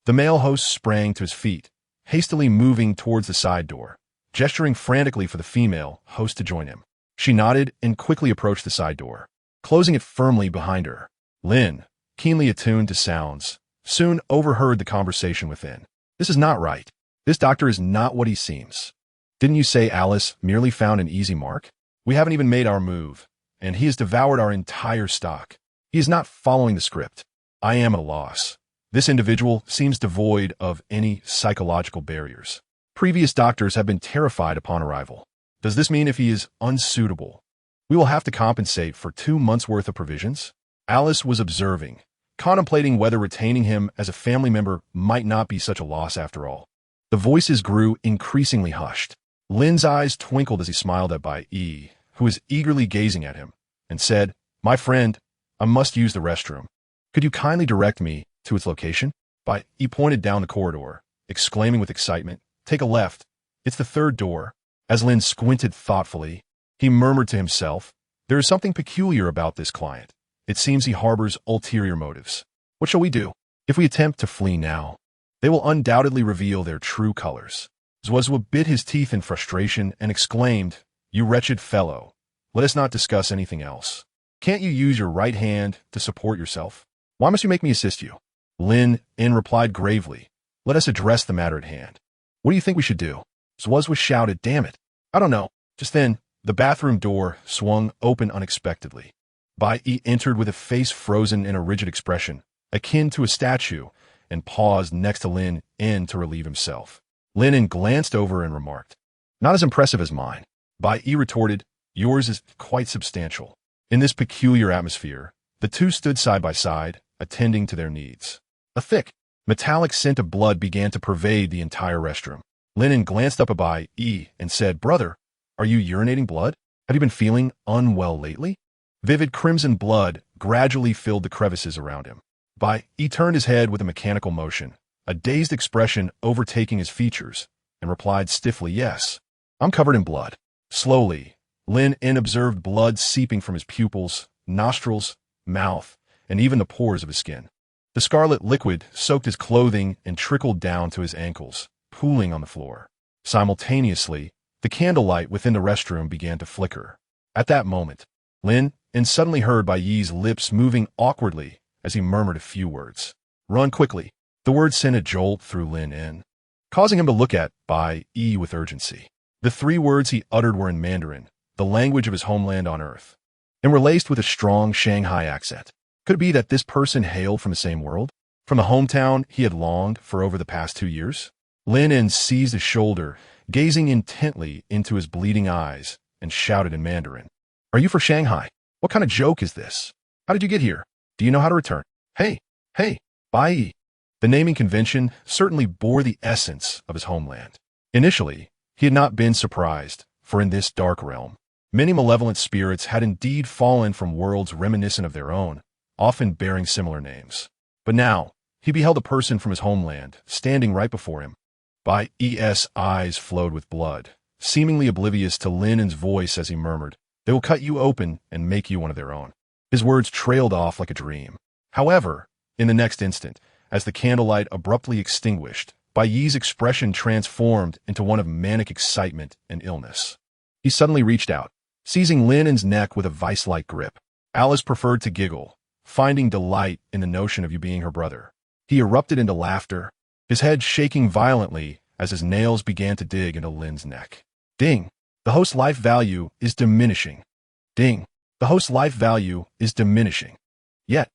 The male host sprang to his feet, hastily moving towards the side door, gesturing frantically for the female host to join him. She nodded and quickly approached the side door, closing it firmly behind her. Lin, keenly attuned to sounds, soon overheard the conversation within. "This is not right. This doctor is not what he seems. Didn't you say Alice merely found an easy mark? We haven't even made our move, and he has devoured our entire stock. He is not following the script. I am at a loss. This individual seems devoid of any psychological barriers. Previous doctors have been terrified upon arrival. Does this mean if he is unsuitable, we will have to compensate for 2 months' worth of provisions?" Alice was observing, contemplating whether retaining him as a family member might not be such a loss after all. The voices grew increasingly hushed. Lin's eyes twinkled as he smiled at Bai Yi, who was eagerly gazing at him, and said, "My friend, I must use the restroom. Could you kindly direct me to its location?" Bai Yi pointed down the corridor, exclaiming with excitement, "Take a left. It's the 3rd door." As Lin squinted thoughtfully, he murmured to himself, "There is something peculiar about this client. It seems he harbors ulterior motives. What shall we do? If we attempt to flee now, they will undoubtedly reveal their true colors." Zwa bit his teeth in frustration and exclaimed, "You wretched fellow, let us not discuss anything else. Can't you use your right hand to support yourself? Why must you make me assist you?" Lin replied gravely, "Let us address the matter at hand. What do you think we should do?" Zwa shouted, "Damn it, I don't know." Just then, the bathroom door swung open unexpectedly. Bai Yi entered with a face frozen in a rigid expression, akin to a statue, and paused next to Lin to relieve himself. Lin glanced over and remarked, "Not as impressive as mine." Bai Yi retorted, "Yours is quite substantial." In this peculiar atmosphere, the two stood side by side, attending to their needs. A thick, metallic scent of blood began to pervade the entire restroom. Lin glanced up at Bai Yi and said, "Brother, are you urinating blood? Have you been feeling unwell lately?" Vivid crimson blood gradually filled the crevices around him. Bai Yi turned his head with a mechanical motion, a dazed expression overtaking his features, and replied stiffly, "Yes, I'm covered in blood." Slowly, Lin observed blood seeping from his pupils, nostrils, mouth, and even the pores of his skin. The scarlet liquid soaked his clothing and trickled down to his ankles, pooling on the floor. Simultaneously, the candlelight within the restroom began to flicker. At that moment, Lin suddenly heard Bai Yi's lips moving awkwardly as he murmured a few words. "Run quickly. The word sent a jolt through Lin Yun, causing him to look at Bai Yi with urgency. The 3 words he uttered were in Mandarin, the language of his homeland on Earth, and were laced with a strong Shanghai accent. Could it be that this person hailed from the same world? From the hometown he had longed for over the past 2 years? Lin Yun seized his shoulder, gazing intently into his bleeding eyes, and shouted in Mandarin, "Are you for Shanghai? What kind of joke is this? How did you get here? Do you know how to return? Hey, Bai Yi." The naming convention certainly bore the essence of his homeland. Initially, he had not been surprised, for in this dark realm, many malevolent spirits had indeed fallen from worlds reminiscent of their own, often bearing similar names. But now, he beheld a person from his homeland, standing right before him. Bai Yi's eyes flowed with blood, seemingly oblivious to Lin Yun's voice as he murmured, "They will cut you open and make you one of their own." His words trailed off like a dream. However, in the next instant, as the candlelight abruptly extinguished, Bai Yi's expression transformed into one of manic excitement and illness. He suddenly reached out, seizing Lin Yun's neck with a vice-like grip. Alice preferred to giggle, finding delight in the notion of you being her brother. He erupted into laughter, his head shaking violently as his nails began to dig into Lin's neck. Ding! The host's life value is diminishing. Ding! The host's life value is diminishing. Yet,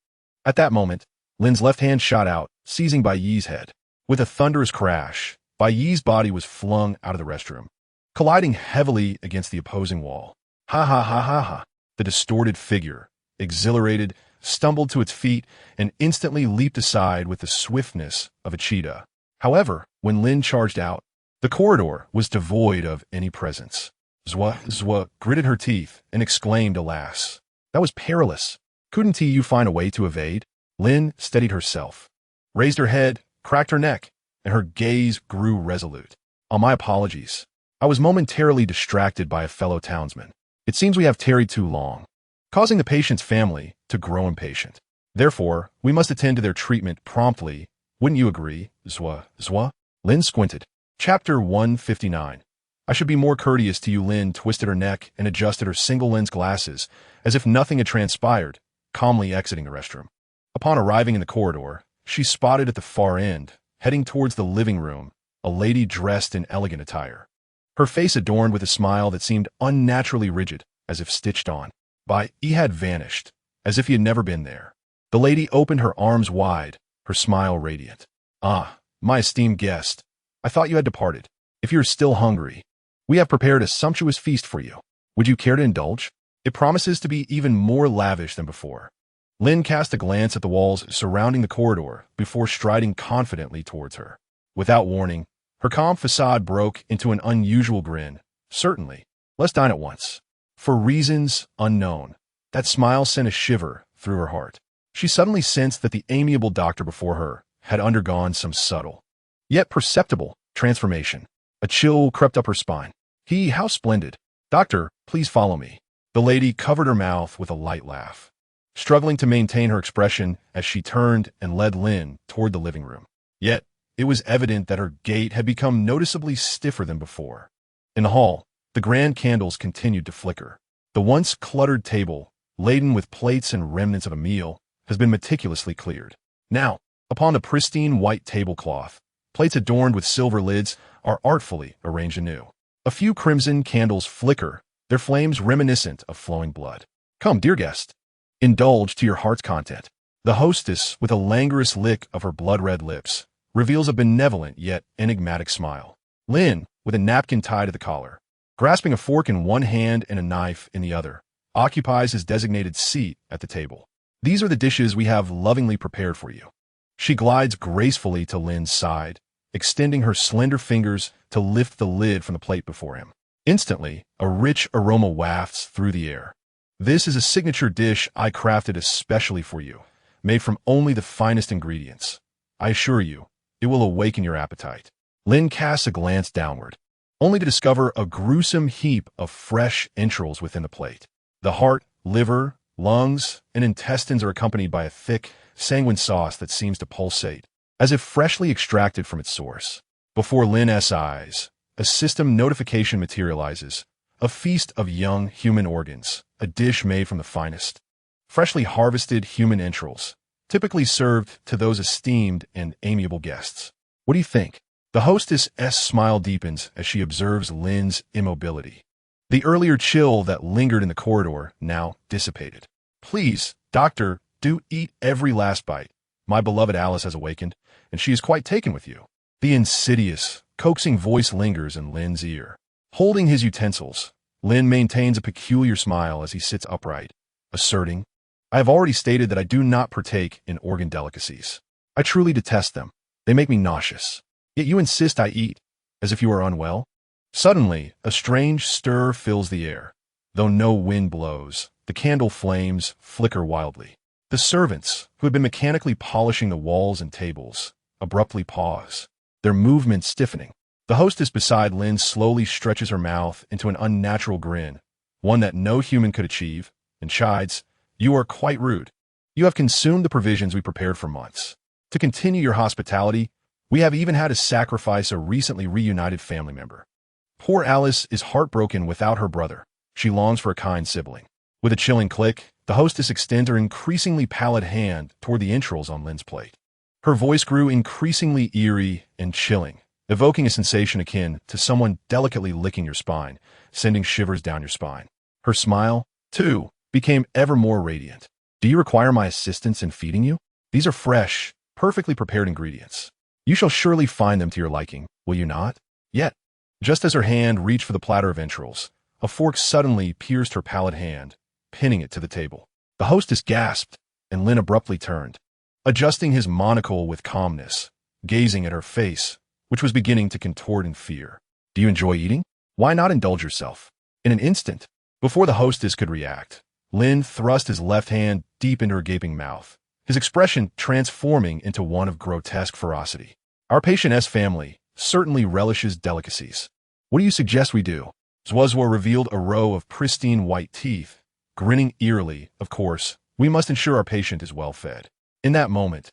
at that moment, Lin's left hand shot out, seizing Bai Yi's head. With a thunderous crash, Bai Yi's body was flung out of the restroom, colliding heavily against the opposing wall. Ha ha ha ha ha! The distorted figure, exhilarated, stumbled to its feet and instantly leaped aside with the swiftness of a cheetah. However, when Lin charged out, the corridor was devoid of any presence. Zwa gritted her teeth and exclaimed, "Alas! That was perilous. Couldn't you find a way to evade?" Lin steadied herself, raised her head, cracked her neck, and her gaze grew resolute. My apologies. I was momentarily distracted by a fellow townsman. It seems we have tarried too long, causing the patient's family to grow impatient. Therefore, we must attend to their treatment promptly. Wouldn't you agree, Zwa? Lin squinted. Chapter 159. I should be more courteous to you. Lin twisted her neck and adjusted her single lens glasses as if nothing had transpired, calmly exiting the restroom. Upon arriving in the corridor, she spotted at the far end, heading towards the living room, a lady dressed in elegant attire. Her face adorned with a smile that seemed unnaturally rigid, as if stitched on. Bai Yi had vanished, as if he had never been there. The lady opened her arms wide, her smile radiant. "Ah, my esteemed guest, I thought you had departed. If you are still hungry, we have prepared a sumptuous feast for you. Would you care to indulge? It promises to be even more lavish than before." Lin cast a glance at the walls surrounding the corridor before striding confidently towards her. Without warning, her calm facade broke into an unusual grin. "Certainly. Let's dine at once." For reasons unknown, that smile sent a shiver through her heart. She suddenly sensed that the amiable doctor before her had undergone some subtle, yet perceptible, transformation. A chill crept up her spine. How splendid. "Doctor, please follow me." The lady covered her mouth with a light laugh, struggling to maintain her expression as she turned and led Lin toward the living room. Yet, it was evident that her gait had become noticeably stiffer than before. In the hall, the grand candles continued to flicker. The once cluttered table, laden with plates and remnants of a meal, has been meticulously cleared. Now, upon the pristine white tablecloth, plates adorned with silver lids are artfully arranged anew. A few crimson candles flicker, their flames reminiscent of flowing blood. "Come, dear guest. Indulge to your heart's content." The hostess, with a languorous lick of her blood-red lips, reveals a benevolent yet enigmatic smile. Lin, with a napkin tied to the collar, grasping a fork in one hand and a knife in the other, occupies his designated seat at the table. "These are the dishes we have lovingly prepared for you." She glides gracefully to Lin's side, extending her slender fingers to lift the lid from the plate before him. Instantly, a rich aroma wafts through the air. "This is a signature dish I crafted especially for you, made from only the finest ingredients. I assure you, it will awaken your appetite." Lin casts a glance downward, only to discover a gruesome heap of fresh entrails within the plate. The heart, liver, lungs, and intestines are accompanied by a thick, sanguine sauce that seems to pulsate, as if freshly extracted from its source. Before Lin's eyes, a system notification materializes, a feast of young human organs, a dish made from the finest, freshly harvested human entrails, typically served to those esteemed and amiable guests. What do you think? The hostess's smile deepens as she observes Lin's immobility. The earlier chill that lingered in the corridor now dissipated. Please, doctor, do eat every last bite. My beloved Alice has awakened, and she is quite taken with you. The insidious, coaxing voice lingers in Lin's ear. Holding his utensils, Lin maintains a peculiar smile as he sits upright, asserting, I have already stated that I do not partake in organ delicacies. I truly detest them. They make me nauseous. Yet you insist I eat, as if you are unwell? Suddenly, a strange stir fills the air. Though no wind blows, the candle flames flicker wildly. The servants, who had been mechanically polishing the walls and tables, abruptly pause, their movements stiffening. The hostess beside Lin slowly stretches her mouth into an unnatural grin, one that no human could achieve, and chides, You are quite rude. You have consumed the provisions we prepared for months. To continue your hospitality, we have even had to sacrifice a recently reunited family member. Poor Alice is heartbroken without her brother. She longs for a kind sibling. With a chilling click, the hostess extends her increasingly pallid hand toward the entrails on Lin's plate. Her voice grew increasingly eerie and chilling, evoking a sensation akin to someone delicately licking your spine, sending shivers down your spine. Her smile, too, became ever more radiant. Do you require my assistance in feeding you? These are fresh, perfectly prepared ingredients. You shall surely find them to your liking, will you not? Yet, just as her hand reached for the platter of entrails, a fork suddenly pierced her pallid hand, pinning it to the table. The hostess gasped, and Lin abruptly turned, adjusting his monocle with calmness, gazing at her face, which was beginning to contort in fear. Do you enjoy eating? Why not indulge yourself? In an instant, before the hostess could react, Lin thrust his left hand deep into her gaping mouth, his expression transforming into one of grotesque ferocity. Our patient's family certainly relishes delicacies. What do you suggest we do? Zwazwa revealed a row of pristine white teeth, grinning eerily. Of course, we must ensure our patient is well fed. In that moment,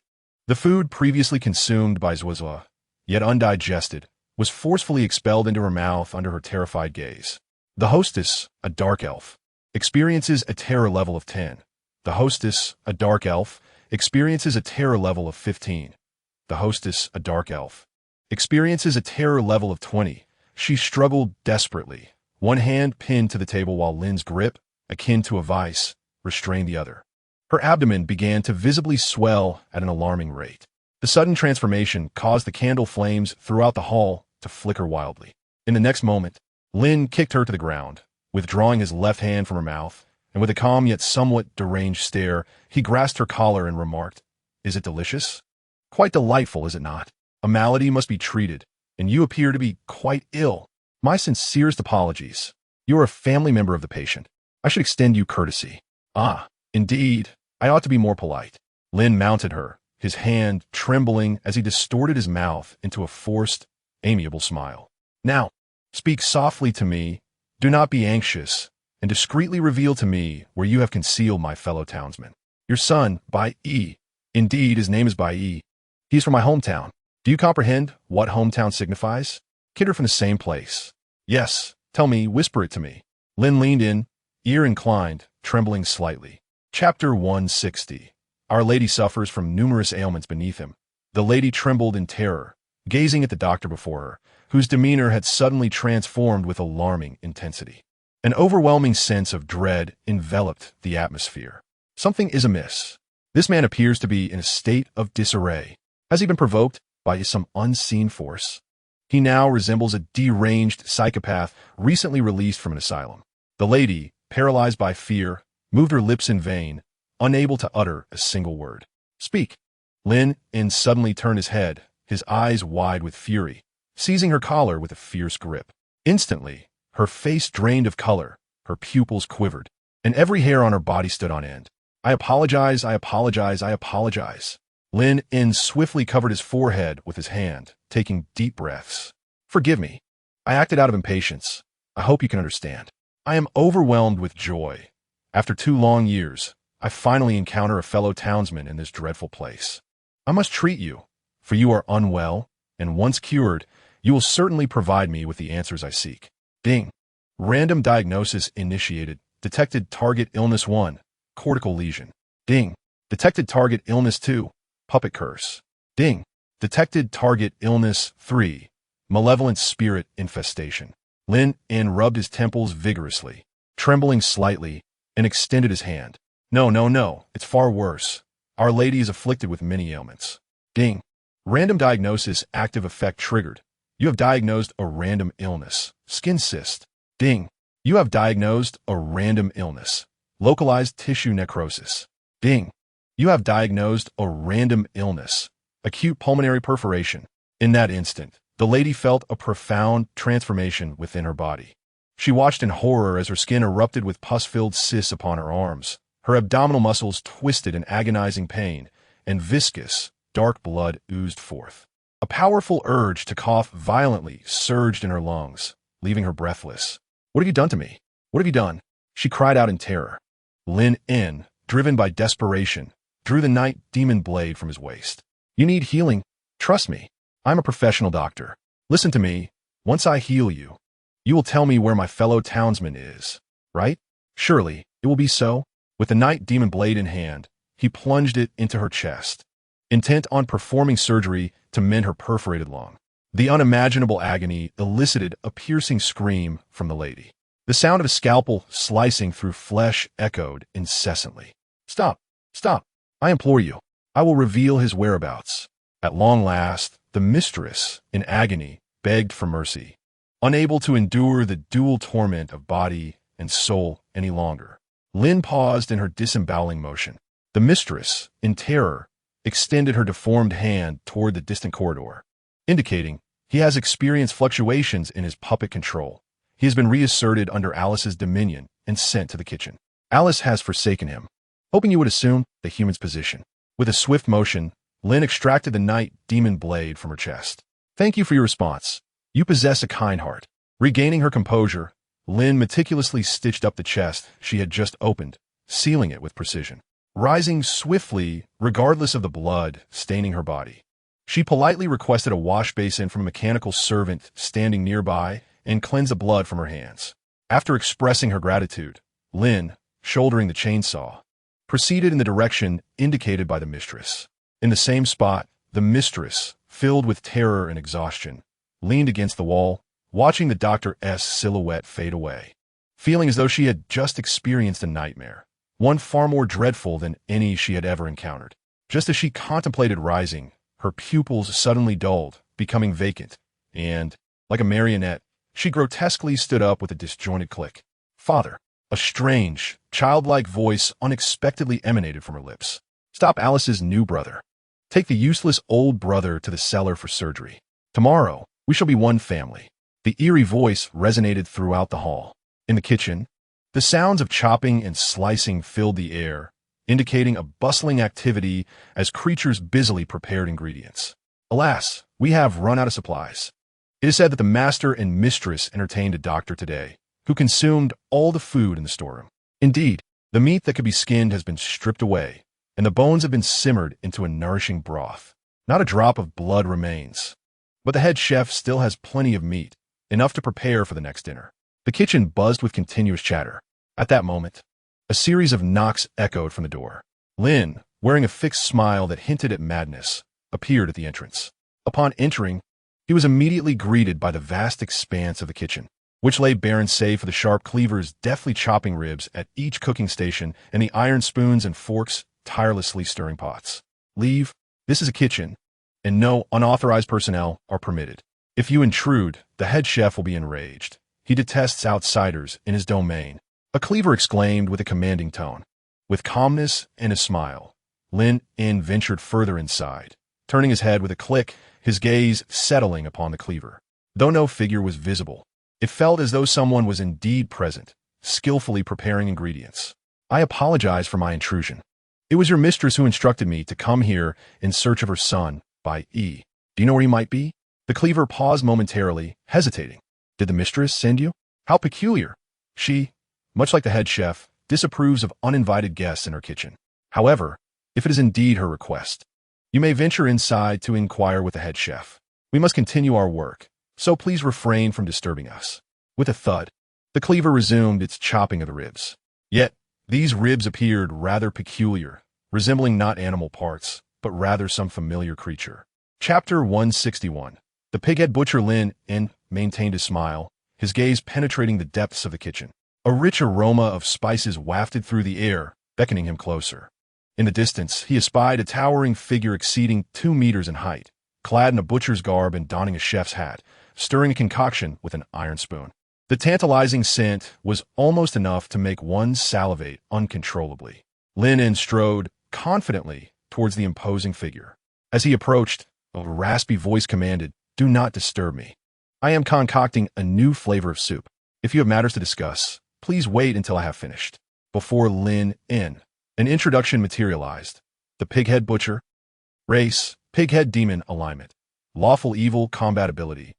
the food previously consumed by Zwazwa, yet undigested, was forcefully expelled into her mouth under her terrified gaze. The hostess, a dark elf, experiences a terror level of 10. The hostess, a dark elf, experiences a terror level of 15. The hostess, a dark elf, experiences a terror level of 20. She struggled desperately, one hand pinned to the table while Lin's grip, akin to a vice, restrained the other. Her abdomen began to visibly swell at an alarming rate. The sudden transformation caused the candle flames throughout the hall to flicker wildly. In the next moment, Lin kicked her to the ground, withdrawing his left hand from her mouth, and with a calm yet somewhat deranged stare, he grasped her collar and remarked, Is it delicious? Quite delightful, is it not? A malady must be treated, and you appear to be quite ill. My sincerest apologies. You are a family member of the patient. I should extend you courtesy. Ah, indeed, I ought to be more polite. Lin mounted her, his hand trembling as he distorted his mouth into a forced, amiable smile. Now, speak softly to me, do not be anxious, and discreetly reveal to me where you have concealed my fellow townsman. Your son, Bai Yi. Indeed, his name is Bai Yi. He is from my hometown. Do you comprehend what hometown signifies? Kindred from the same place. Yes, tell me, whisper it to me. Lin leaned in, ear inclined, trembling slightly. Chapter 160. Our Lady suffers from numerous ailments beneath him. The lady trembled in terror, gazing at the doctor before her, whose demeanor had suddenly transformed with alarming intensity. An overwhelming sense of dread enveloped the atmosphere. Something is amiss. This man appears to be in a state of disarray. Has he been provoked by some unseen force? He now resembles a deranged psychopath recently released from an asylum. The lady, paralyzed by fear, moved her lips in vain, unable to utter a single word. Speak. Lin Yun suddenly turned his head, his eyes wide with fury, seizing her collar with a fierce grip. Instantly, her face drained of color, her pupils quivered, and every hair on her body stood on end. I apologize, I apologize, I apologize. Lin Yun swiftly covered his forehead with his hand, taking deep breaths. Forgive me. I acted out of impatience. I hope you can understand. I am overwhelmed with joy. After 2 long years, I finally encounter a fellow townsman in this dreadful place. I must treat you, for you are unwell, and once cured, you will certainly provide me with the answers I seek. Ding. Random diagnosis initiated. Detected target illness 1, cortical lesion. Ding. Detected target illness 2, puppet curse. Ding. Detected target illness 3, malevolent spirit infestation. Lin Yun rubbed his temples vigorously, trembling slightly, and extended his hand. No, no, no, it's far worse. Our Lady is afflicted with many ailments. Ding. Random diagnosis active effect triggered. You have diagnosed a random illness. Skin cyst. Ding. You have diagnosed a random illness. Localized tissue necrosis. Ding. You have diagnosed a random illness. Acute pulmonary perforation. In that instant, the lady felt a profound transformation within her body. She watched in horror as her skin erupted with pus-filled cysts upon her arms. Her abdominal muscles twisted in agonizing pain, and viscous, dark blood oozed forth. A powerful urge to cough violently surged in her lungs, leaving her breathless. What have you done to me? What have you done? She cried out in terror. Lin Yun, driven by desperation, drew the night demon blade from his waist. You need healing. Trust me. I'm a professional doctor. Listen to me. Once I heal you, you will tell me where my fellow townsman is, right? Surely, it will be so. With the night demon blade in hand, he plunged it into her chest, intent on performing surgery to mend her perforated lung. The unimaginable agony elicited a piercing scream from the lady. The sound of a scalpel slicing through flesh echoed incessantly. Stop! Stop! I implore you. I will reveal his whereabouts. At long last, the mistress, in agony, begged for mercy, unable to endure the dual torment of body and soul any longer. Lin paused in her disemboweling motion. The mistress, in terror, extended her deformed hand toward the distant corridor, indicating he has experienced fluctuations in his puppet control. He has been reasserted under Alice's dominion and sent to the kitchen. Alice has forsaken him, hoping you would assume the human's position. With a swift motion, Lin extracted the night demon blade from her chest. Thank you for your response. You possess a kind heart. Regaining her composure, Lin meticulously stitched up the chest she had just opened, sealing it with precision. Rising swiftly, regardless of the blood staining her body, she politely requested a wash basin from a mechanical servant standing nearby and cleanse the blood from her hands. After expressing her gratitude, Lin, shouldering the chainsaw, proceeded in the direction indicated by the mistress. In the same spot, the mistress, filled with terror and exhaustion, leaned against the wall, watching the doctor's silhouette fade away, feeling as though she had just experienced a nightmare, one far more dreadful than any she had ever encountered. Just as she contemplated rising, her pupils suddenly dulled, becoming vacant, and, like a marionette, she grotesquely stood up with a disjointed click. Father! A strange, childlike voice unexpectedly emanated from her lips. Stop Alice's new brother. Take the useless old brother to the cellar for surgery. Tomorrow, we shall be one family. The eerie voice resonated throughout the hall. In the kitchen, the sounds of chopping and slicing filled the air, indicating a bustling activity as creatures busily prepared ingredients. Alas, we have run out of supplies. It is said that the master and mistress entertained a doctor today, who consumed all the food in the storeroom. Indeed, the meat that could be skinned has been stripped away, and the bones have been simmered into a nourishing broth. Not a drop of blood remains. But the head chef still has plenty of meat, enough to prepare for the next dinner. The kitchen buzzed with continuous chatter. At that moment, a series of knocks echoed from the door. Lin, wearing a fixed smile that hinted at madness, appeared at the entrance. Upon entering, he was immediately greeted by the vast expanse of the kitchen, which lay barren save for the sharp cleavers deftly chopping ribs at each cooking station and the iron spoons and forks tirelessly stirring pots. Leave. This is a kitchen, and no unauthorized personnel are permitted. If you intrude, the head chef will be enraged. He detests outsiders in his domain. A cleaver exclaimed with a commanding tone. With calmness and a smile, Lin Yun ventured further inside, turning his head with a click, his gaze settling upon the cleaver. Though no figure was visible, it felt as though someone was indeed present, skillfully preparing ingredients. I apologize for my intrusion. It was your mistress who instructed me to come here in search of her son, by E. Do you know where he might be? The cleaver paused momentarily, hesitating. Did the mistress send you? How peculiar. She, much like the head chef, disapproves of uninvited guests in her kitchen. However, if it is indeed her request, you may venture inside to inquire with the head chef. We must continue our work, so please refrain from disturbing us. With a thud, the cleaver resumed its chopping of the ribs. Yet, these ribs appeared rather peculiar, resembling not animal parts, but rather some familiar creature. Chapter 161. The pighead butcher Lin Yun maintained his smile, his gaze penetrating the depths of the kitchen. A rich aroma of spices wafted through the air, beckoning him closer. In the distance, he espied a towering figure exceeding 2 meters in height, clad in a butcher's garb and donning a chef's hat, stirring a concoction with an iron spoon. The tantalizing scent was almost enough to make one salivate uncontrollably. Lin Yun strode confidently towards the imposing figure. As he approached, a raspy voice commanded, "Do not disturb me. I am concocting a new flavor of soup. If you have matters to discuss, please wait until I have finished." Before Lin Yun, an introduction materialized. The pighead butcher. Race, pighead demon alignment. Lawful evil combatability.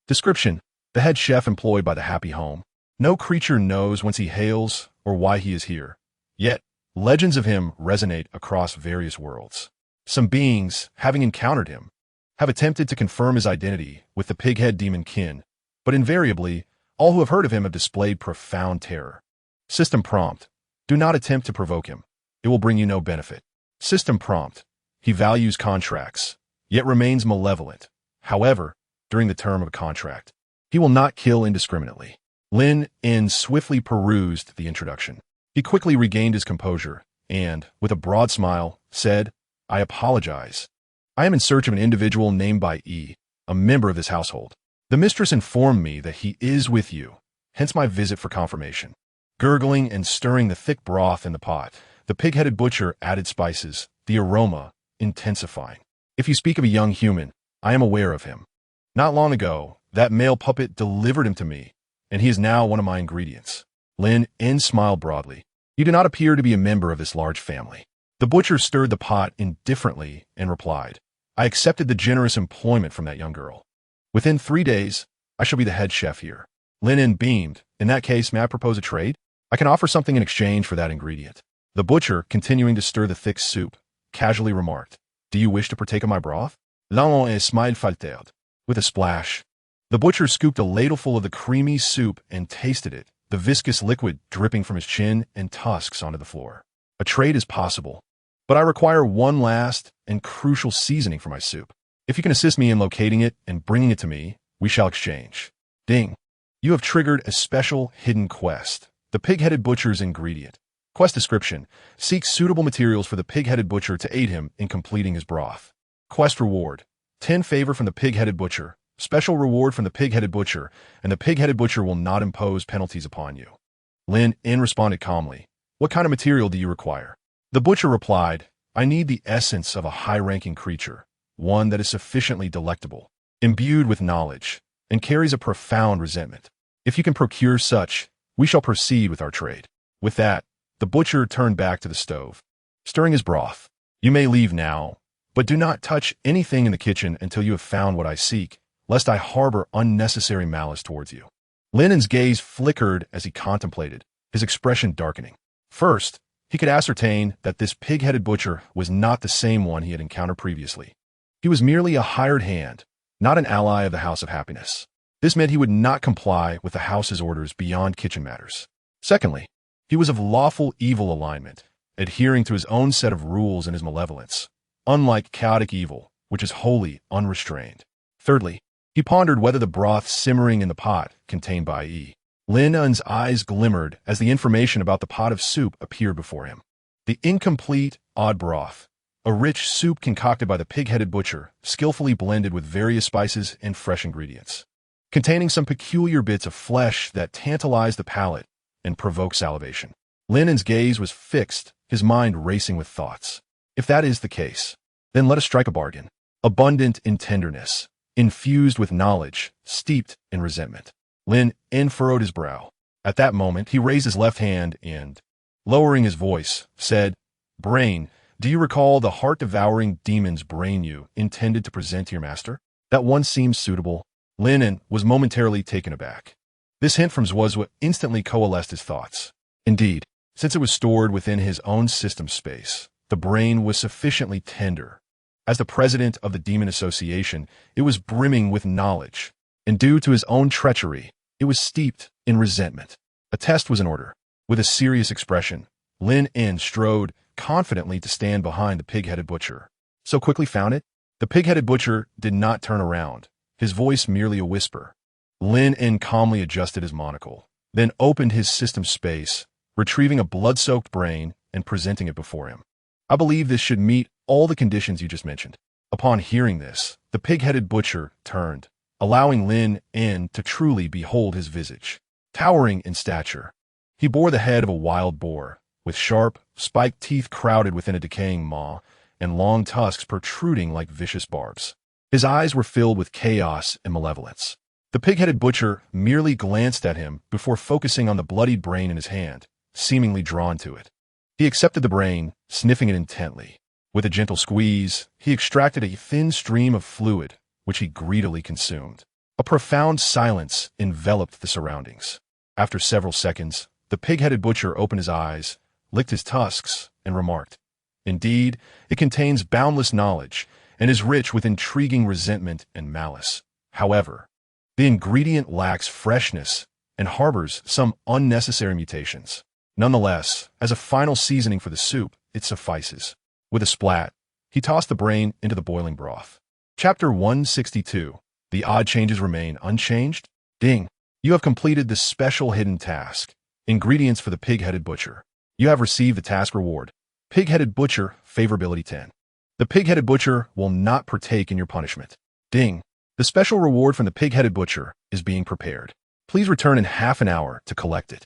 Description: the head chef employed by the happy home. No creature knows whence he hails or why he is here. Yet, legends of him resonate across various worlds. Some beings, having encountered him, have attempted to confirm his identity with the pighead demon kin, but invariably, all who have heard of him have displayed profound terror. System prompt: do not attempt to provoke him. It will bring you no benefit. System prompt: he values contracts, yet remains malevolent. However, during the term of a contract, he will not kill indiscriminately. Lin Yun swiftly perused the introduction. He quickly regained his composure and, with a broad smile, said, "I apologize. I am in search of an individual named by E, a member of this household. The mistress informed me that he is with you, hence my visit for confirmation." Gurgling and stirring the thick broth in the pot, the pig-headed butcher added spices, the aroma intensifying. "If you speak of a young human, I am aware of him. Not long ago, that male puppet delivered him to me, and he is now one of my ingredients." Lin Yun smiled broadly. "You do not appear to be a member of this large family." The butcher stirred the pot indifferently and replied, "I accepted the generous employment from that young girl. Within 3 days, I shall be the head chef here." Lin Yun beamed. "In that case, may I propose a trade? I can offer something in exchange for that ingredient." The butcher, continuing to stir the thick soup, casually remarked, "Do you wish to partake of my broth?" Lin Yun smiled faltered. With a splash, the butcher scooped a ladleful of the creamy soup and tasted it, the viscous liquid dripping from his chin and tusks onto the floor. "A trade is possible, but I require one last and crucial seasoning for my soup. If you can assist me in locating it and bringing it to me, we shall exchange." Ding! You have triggered a special hidden quest. The pig-headed butcher's ingredient. Quest description: seek suitable materials for the pig-headed butcher to aid him in completing his broth. Quest reward: 10 favor from the pig-headed butcher, special reward from the pig-headed butcher, and the pig-headed butcher will not impose penalties upon you. Lin Yun responded calmly, "What kind of material do you require?" The butcher replied, "I need the essence of a high-ranking creature, one that is sufficiently delectable, imbued with knowledge, and carries a profound resentment. If you can procure such, we shall proceed with our trade." With that, the butcher turned back to the stove, stirring his broth. "You may leave now, but do not touch anything in the kitchen until you have found what I seek, lest I harbor unnecessary malice towards you." Lin Yun's gaze flickered as he contemplated, his expression darkening. First, he could ascertain that this pig-headed butcher was not the same one he had encountered previously. He was merely a hired hand, not an ally of the House of Happiness. This meant he would not comply with the house's orders beyond kitchen matters. Secondly, he was of lawful evil alignment, adhering to his own set of rules in his malevolence, unlike chaotic evil, which is wholly unrestrained. Thirdly, he pondered whether the broth simmering in the pot contained by E. Lin Yun's eyes glimmered as the information about the pot of soup appeared before him. The incomplete, odd broth, a rich soup concocted by the pig-headed butcher, skillfully blended with various spices and fresh ingredients, containing some peculiar bits of flesh that tantalized the palate and provoked salivation. Lin Yun's gaze was fixed, his mind racing with thoughts. If that is the case, then let us strike a bargain. Abundant in tenderness, infused with knowledge, steeped in resentment. Lin Yun furrowed his brow. At that moment, he raised his left hand and, lowering his voice, said, "Brain, do you recall the heart-devouring demon's brain you intended to present to your master? That one seems suitable." Lin Yun was momentarily taken aback. This hint from Zwazwa instantly coalesced his thoughts. Indeed, since it was stored within his own system space, the brain was sufficiently tender. As the president of the Demon Association, it was brimming with knowledge, and due to his own treachery, it was steeped in resentment. A test was in order. With a serious expression, Lin Yun strode confidently to stand behind the pig-headed butcher. So quickly found it? The pig-headed butcher did not turn around, his voice merely a whisper. Lin Yun calmly adjusted his monocle, then opened his system space, retrieving a blood-soaked brain and presenting it before him. I believe this should meet all the conditions you just mentioned. Upon hearing this, the pig-headed butcher turned, allowing Lin Yun to truly behold his visage. Towering in stature, he bore the head of a wild boar, with sharp, spiked teeth crowded within a decaying maw, and long tusks protruding like vicious barbs. His eyes were filled with chaos and malevolence. The pig-headed butcher merely glanced at him before focusing on the bloodied brain in his hand, seemingly drawn to it. He accepted the brain, sniffing it intently. With a gentle squeeze, he extracted a thin stream of fluid, which he greedily consumed. A profound silence enveloped the surroundings. After several seconds, the pig-headed butcher opened his eyes, licked his tusks, and remarked, "Indeed, it contains boundless knowledge and is rich with intriguing resentment and malice. However, the ingredient lacks freshness and harbors some unnecessary mutations. Nonetheless, as a final seasoning for the soup, it suffices." With a splat, he tossed the brain into the boiling broth. Chapter 162. The odd changes remain unchanged? Ding! You have completed the special hidden task. Ingredients for the pig-headed butcher. You have received the task reward. Pig-headed butcher, favorability 10. The pig-headed butcher will not partake in your punishment. Ding! The special reward from the pig-headed butcher is being prepared. Please return in half an hour to collect it.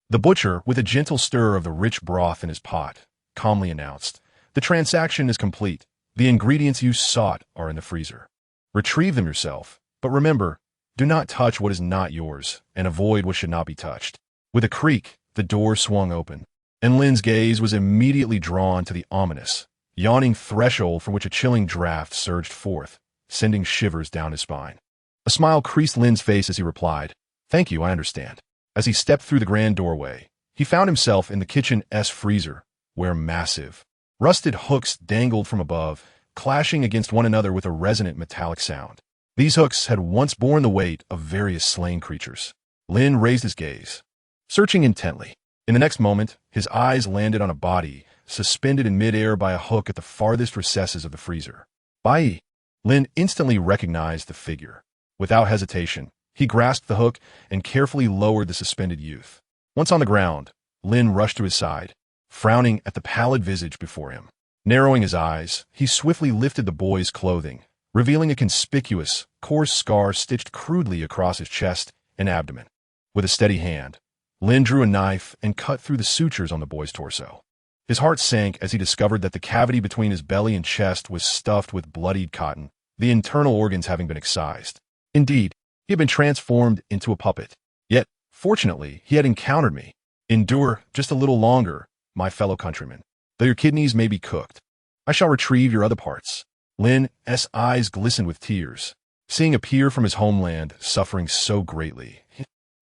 The butcher, with a gentle stir of the rich broth in his pot, calmly announced, "The transaction is complete. The ingredients you sought are in the freezer. Retrieve them yourself, but remember, do not touch what is not yours, and avoid what should not be touched." With a creak, the door swung open, and Lin's gaze was immediately drawn to the ominous, yawning threshold from which a chilling draft surged forth, sending shivers down his spine. A smile creased Lin's face as he replied, "Thank you, I understand." As he stepped through the grand doorway, he found himself in the kitchen's freezer, where massive, rusted hooks dangled from above, clashing against one another with a resonant metallic sound. These hooks had once borne the weight of various slain creatures. Lin raised his gaze, searching intently. In the next moment, his eyes landed on a body, suspended in midair by a hook at the farthest recesses of the freezer. Bai! Lin instantly recognized the figure. Without hesitation, he grasped the hook and carefully lowered the suspended youth. Once on the ground, Lin rushed to his side, frowning at the pallid visage before him. Narrowing his eyes, he swiftly lifted the boy's clothing, revealing a conspicuous, coarse scar stitched crudely across his chest and abdomen. With a steady hand, Lin drew a knife and cut through the sutures on the boy's torso. His heart sank as he discovered that the cavity between his belly and chest was stuffed with bloodied cotton, the internal organs having been excised. Indeed, he had been transformed into a puppet. Yet, fortunately, he had encountered me. Endure just a little longer, my fellow countrymen. Though your kidneys may be cooked, I shall retrieve your other parts. Lin's eyes glistened with tears, seeing appear from his homeland suffering so greatly.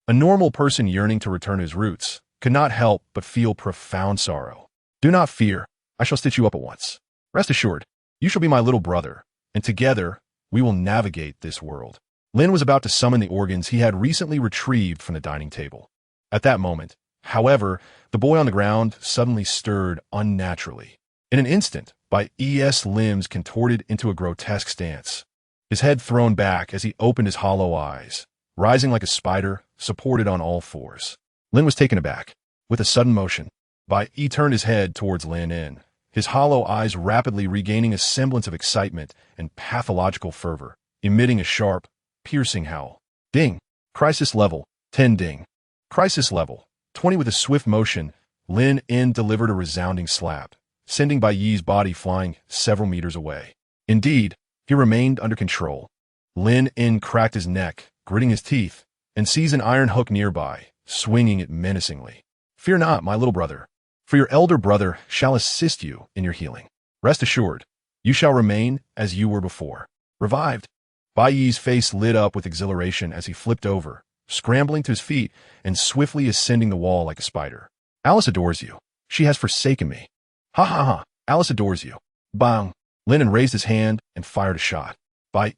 A normal person yearning to return to his roots could not help but feel profound sorrow. "Do not fear, I shall stitch you up at once. Rest assured, you shall be my little brother, and together we will navigate this world." Lin was about to summon the organs he had recently retrieved from the dining table. At that moment, however, the boy on the ground suddenly stirred unnaturally. In an instant, Bai's limbs contorted into a grotesque stance, his head thrown back as he opened his hollow eyes, rising like a spider, supported on all fours. Lin was taken aback. With a sudden motion, Bai turned his head towards Lin Yun, his hollow eyes rapidly regaining a semblance of excitement and pathological fervor, emitting a sharp, piercing howl. Ding! Crisis level, 10 ding. Crisis level, 20. With a swift motion, Lin Yun delivered a resounding slap, sending Bai's body flying several meters away. Indeed, he remained under control. Lin Yun cracked his neck, gritting his teeth, and seized an iron hook nearby, swinging it menacingly. "Fear not, my little brother, for your elder brother shall assist you in your healing. Rest assured, you shall remain as you were before." Revived, Bai's face lit up with exhilaration as he flipped over, scrambling to his feet and swiftly ascending the wall like a spider. "Alice adores you. She has forsaken me. Ha ha ha, Alice adores you." Bang! Lin raised his hand and fired a shot. Bai,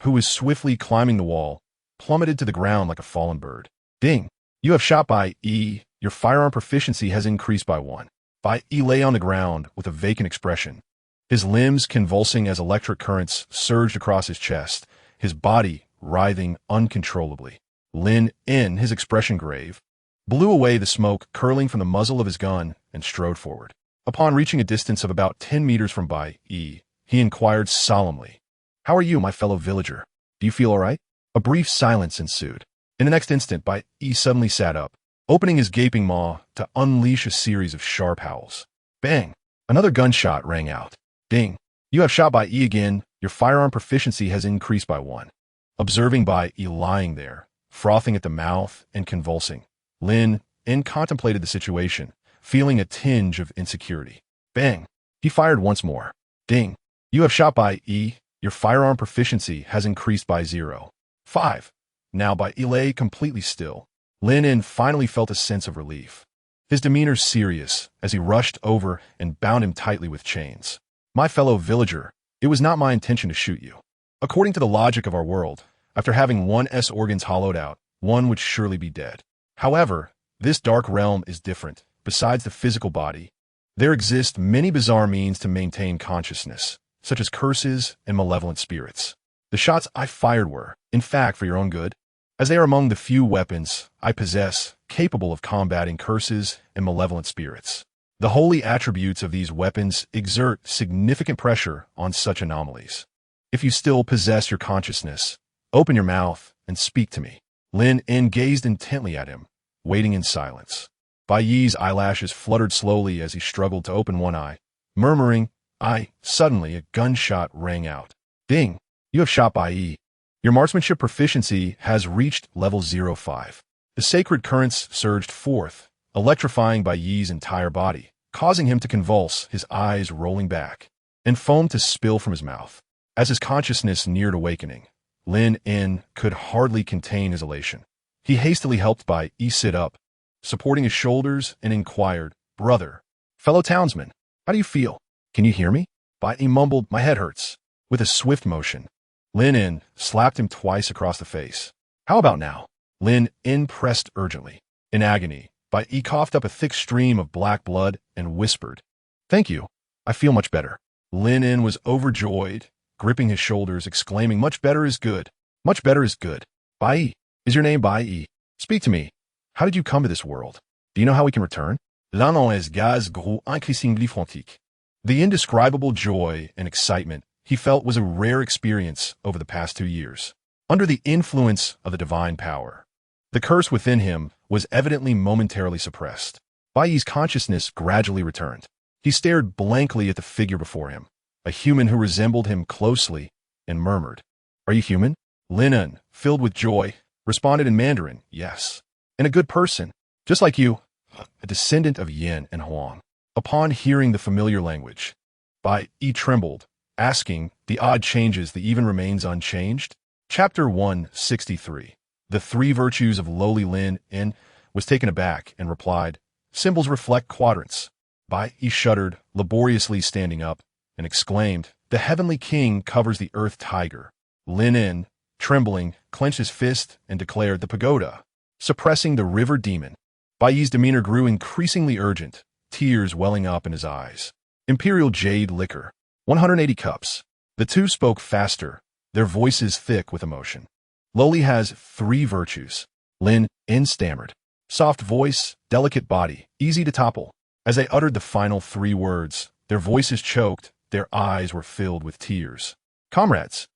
who was swiftly climbing the wall, plummeted to the ground like a fallen bird. "Ding! You have shot Bai. Your firearm proficiency has increased by 1. Bai Yi lay on the ground with a vacant expression, his limbs convulsing as electric currents surged across his chest, his body writhing uncontrollably. Lin Yun, his expression grave, blew away the smoke curling from the muzzle of his gun and strode forward. Upon reaching a distance of about 10 meters from Bai Yi, he inquired solemnly, "How are you, my fellow villager? Do you feel all right?" A brief silence ensued. In the next instant, Bai Yi suddenly sat up, opening his gaping maw to unleash a series of sharp howls. Bang! Another gunshot rang out. Ding! You have shot Bai Yi again. Your firearm proficiency has increased by 1. Observing Bai Yi lying there, frothing at the mouth and convulsing, Lin Yun contemplated the situation, feeling a tinge of insecurity. Bang! He fired once more. Ding! You have shot Bai Yi. Your firearm proficiency has increased by 0.5. Now Bai Yi lay completely still. Lin Yun finally felt a sense of relief. His demeanor serious as he rushed over and bound him tightly with chains. "My fellow villager, it was not my intention to shoot you. According to the logic of our world, after having one's organs hollowed out, one would surely be dead. However, this dark realm is different. Besides the physical body, there exist many bizarre means to maintain consciousness, such as curses and malevolent spirits. The shots I fired were, in fact, for your own good, as they are among the few weapons I possess capable of combating curses and malevolent spirits. The holy attributes of these weapons exert significant pressure on such anomalies. If you still possess your consciousness, open your mouth and speak to me." Lin Yun gazed intently at him, waiting in silence. Bai Yi's eyelashes fluttered slowly as he struggled to open one eye, murmuring, Suddenly a gunshot rang out. Ding! You have shot Bai Yi. Your marksmanship proficiency has reached level 0.5. The sacred currents surged forth, electrifying Bai Yi's entire body, causing him to convulse, his eyes rolling back, and foam to spill from his mouth. As his consciousness neared awakening, Lin Yun could hardly contain his elation. He hastily helped Bai Yi sit up, supporting his shoulders, and inquired, "Brother, fellow townsman, how do you feel? Can you hear me?" Bai Yi mumbled, "My head hurts." With a swift motion, Lin Yun slapped him twice across the face. "How about now?" Lin Yun pressed urgently. In agony, Bai Yi coughed up a thick stream of black blood and whispered, "Thank you. I feel much better." Lin Yun was overjoyed, gripping his shoulders, exclaiming, "Much better is good. Much better is good. Bai Yi, is your name Bai Yi? Speak to me. How did you come to this world? Do you know how we can return?" L'un en gaz gros increasingly frantic. The indescribable joy and excitement he felt was a rare experience over the past 2 years. Under the influence of the divine power, the curse within him was evidently momentarily suppressed. Bai Yi's consciousness gradually returned. He stared blankly at the figure before him, a human who resembled him closely, and murmured, "Are you human?" Lin Yun, filled with joy, responded in Mandarin, "Yes, and a good person, just like you, a descendant of Yin and Huang." Upon hearing the familiar language, Bai Yi trembled, asking, "The odd changes, the even remains unchanged?" Chapter 163. The Three Virtues of Lowly Lin Yun was taken aback and replied, "Symbols reflect quadrants." Bai Yi shuddered, laboriously standing up, and exclaimed, "The heavenly king covers the earth tiger." Lin Yun, trembling, clenched his fist and declared, "The pagoda, suppressing the river demon." Bai Yi's demeanor grew increasingly urgent, tears welling up in his eyes. "Imperial jade liquor, 180 cups." The two spoke faster, their voices thick with emotion. "Lowly has 3 virtues." Lin Yun stammered. "Soft voice, delicate body, easy to topple." As they uttered the final 3 words, their voices choked, their eyes were filled with tears. Comrades,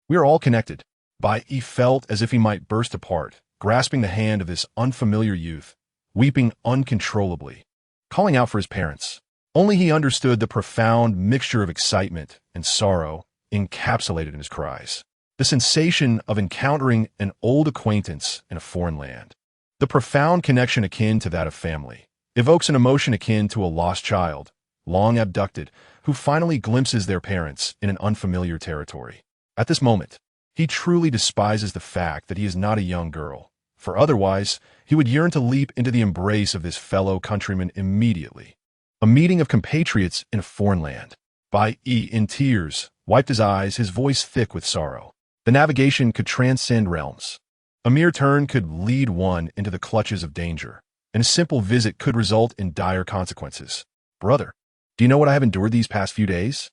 we are all connected." Bai Yi felt as if he might burst apart, grasping the hand of this unfamiliar youth, weeping uncontrollably, calling out for his parents. Only he understood the profound mixture of excitement and sorrow encapsulated in his cries. The sensation of encountering an old acquaintance in a foreign land. The profound connection akin to that of family evokes an emotion akin to a lost child, long abducted, who finally glimpses their parents in an unfamiliar territory. At this moment, he truly despises the fact that he is not a young girl, for otherwise he would yearn to leap into the embrace of this fellow countryman immediately. A meeting of compatriots in a foreign land. Bai Yi, in tears, wiped his eyes, his voice thick with sorrow. The navigation could transcend realms. A mere turn could lead one into the clutches of danger. and a simple visit could result in dire consequences. Brother, do you know what I have endured these past few days?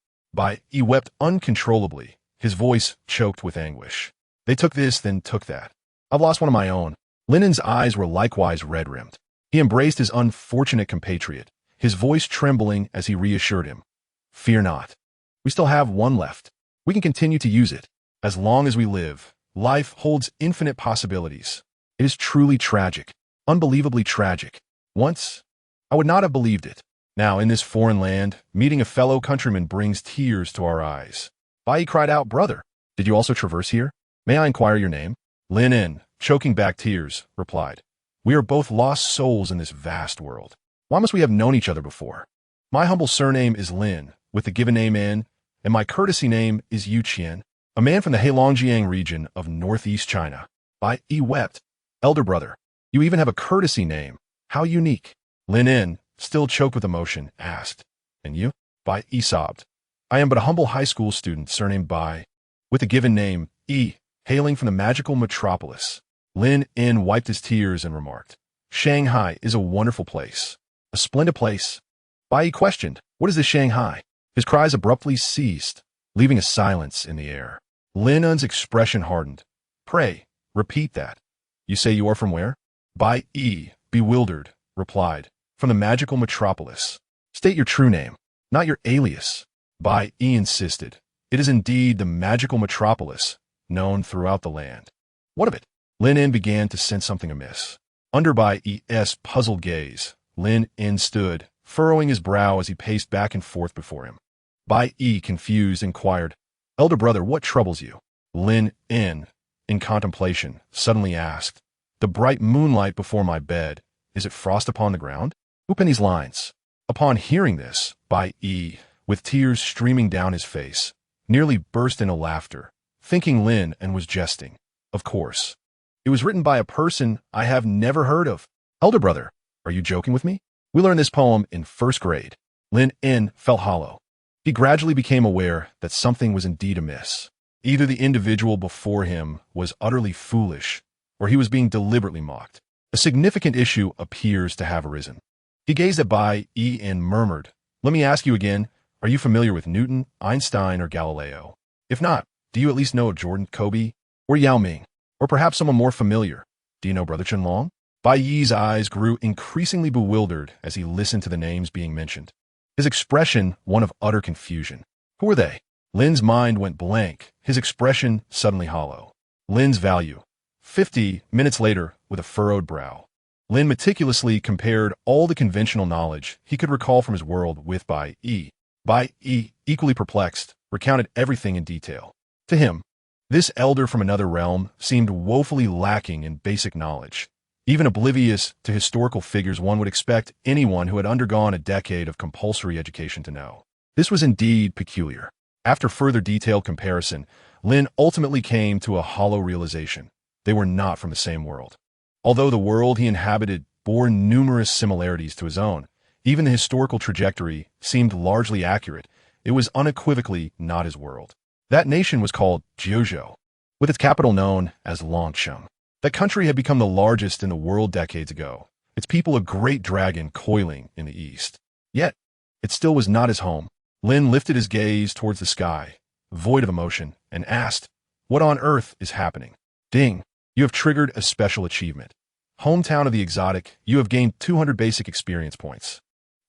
He wept uncontrollably, his voice choked with anguish. They took this, then took that. I've lost one of my own. Lin Yun's eyes were likewise red-rimmed. He embraced his unfortunate compatriot, his voice trembling as he reassured him. Fear not. We still have one left. We can continue to use it. As long as we live, life holds infinite possibilities. It is truly tragic, unbelievably tragic. Once, I would not have believed it. Now, in this foreign land, meeting a fellow countryman brings tears to our eyes. Bai cried out, Brother, did you also traverse here? May I inquire your name? Lin Yun, choking back tears, replied. We are both lost souls in this vast world. Why must we have known each other before? My humble surname is Lin, with the given name N, and my courtesy name is Yu Qian, a man from the Heilongjiang region of northeast China. Bai wept. Elder brother, you even have a courtesy name. How unique. Lin Yun, still choked with emotion, asked. And you? Bai sobbed. I am but a humble high school student surnamed Bai, with the given name hailing from the magical metropolis. Lin Yun wiped his tears and remarked, Shanghai is a wonderful place. A splendid place. Bai questioned, what is this Shanghai? His cries abruptly ceased, leaving a silence in the air. Lin Yun's expression hardened. Pray, repeat that. You say you are from where? Bai, bewildered, replied, from the magical metropolis. State your true name, not your alias. Bai insisted. It is indeed the magical metropolis, known throughout the land. What of it? Lin Yun began to sense something amiss. Under Bai's puzzled gaze, Lin Yun stood, furrowing his brow as he paced back and forth before him. Bai, confused, inquired, Elder brother, what troubles you? Lin Yun, in contemplation, suddenly asked, The bright moonlight before my bed, is it frost upon the ground? Who penned these lines? Upon hearing this, Bai, with tears streaming down his face, nearly burst into laughter, thinking Lin Yun was jesting. Of course. It was written by a person I have never heard of. Elder brother, are you joking with me? We learned this poem in first grade. Lin Yun felt hollow. He gradually became aware that something was indeed amiss. Either the individual before him was utterly foolish, or he was being deliberately mocked. A significant issue appears to have arisen. He gazed at Bai and murmured, Let me ask you again, are you familiar with Newton, Einstein, or Galileo? If not, do you at least know Jordan Kobe, or Yao Ming, or perhaps someone more familiar? Do you know Brother Chen-Long? Bai's eyes grew increasingly bewildered as he listened to the names being mentioned. His expression one of utter confusion. Who were they? Lin's mind went blank, his expression suddenly hollow. Lin's value. 50 minutes later, with a furrowed brow. Lin meticulously compared all the conventional knowledge he could recall from his world with Bai. Bai, equally perplexed, recounted everything in detail. To him, this elder from another realm seemed woefully lacking in basic knowledge, even oblivious to historical figures one would expect anyone who had undergone a decade of compulsory education to know. This was indeed peculiar. After further detailed comparison, Lin ultimately came to a hollow realization. They were not from the same world. Although the world he inhabited bore numerous similarities to his own, even the historical trajectory seemed largely accurate. It was unequivocally not his world. That nation was called Jiuzhou, with its capital known as Longsheng. That country had become the largest in the world decades ago, its people a great dragon coiling in the east. Yet, it still was not his home. Lin lifted his gaze towards the sky, void of emotion, and asked, What on earth is happening? Ding, you have triggered a special achievement. Hometown of the exotic, you have gained 200 basic experience points.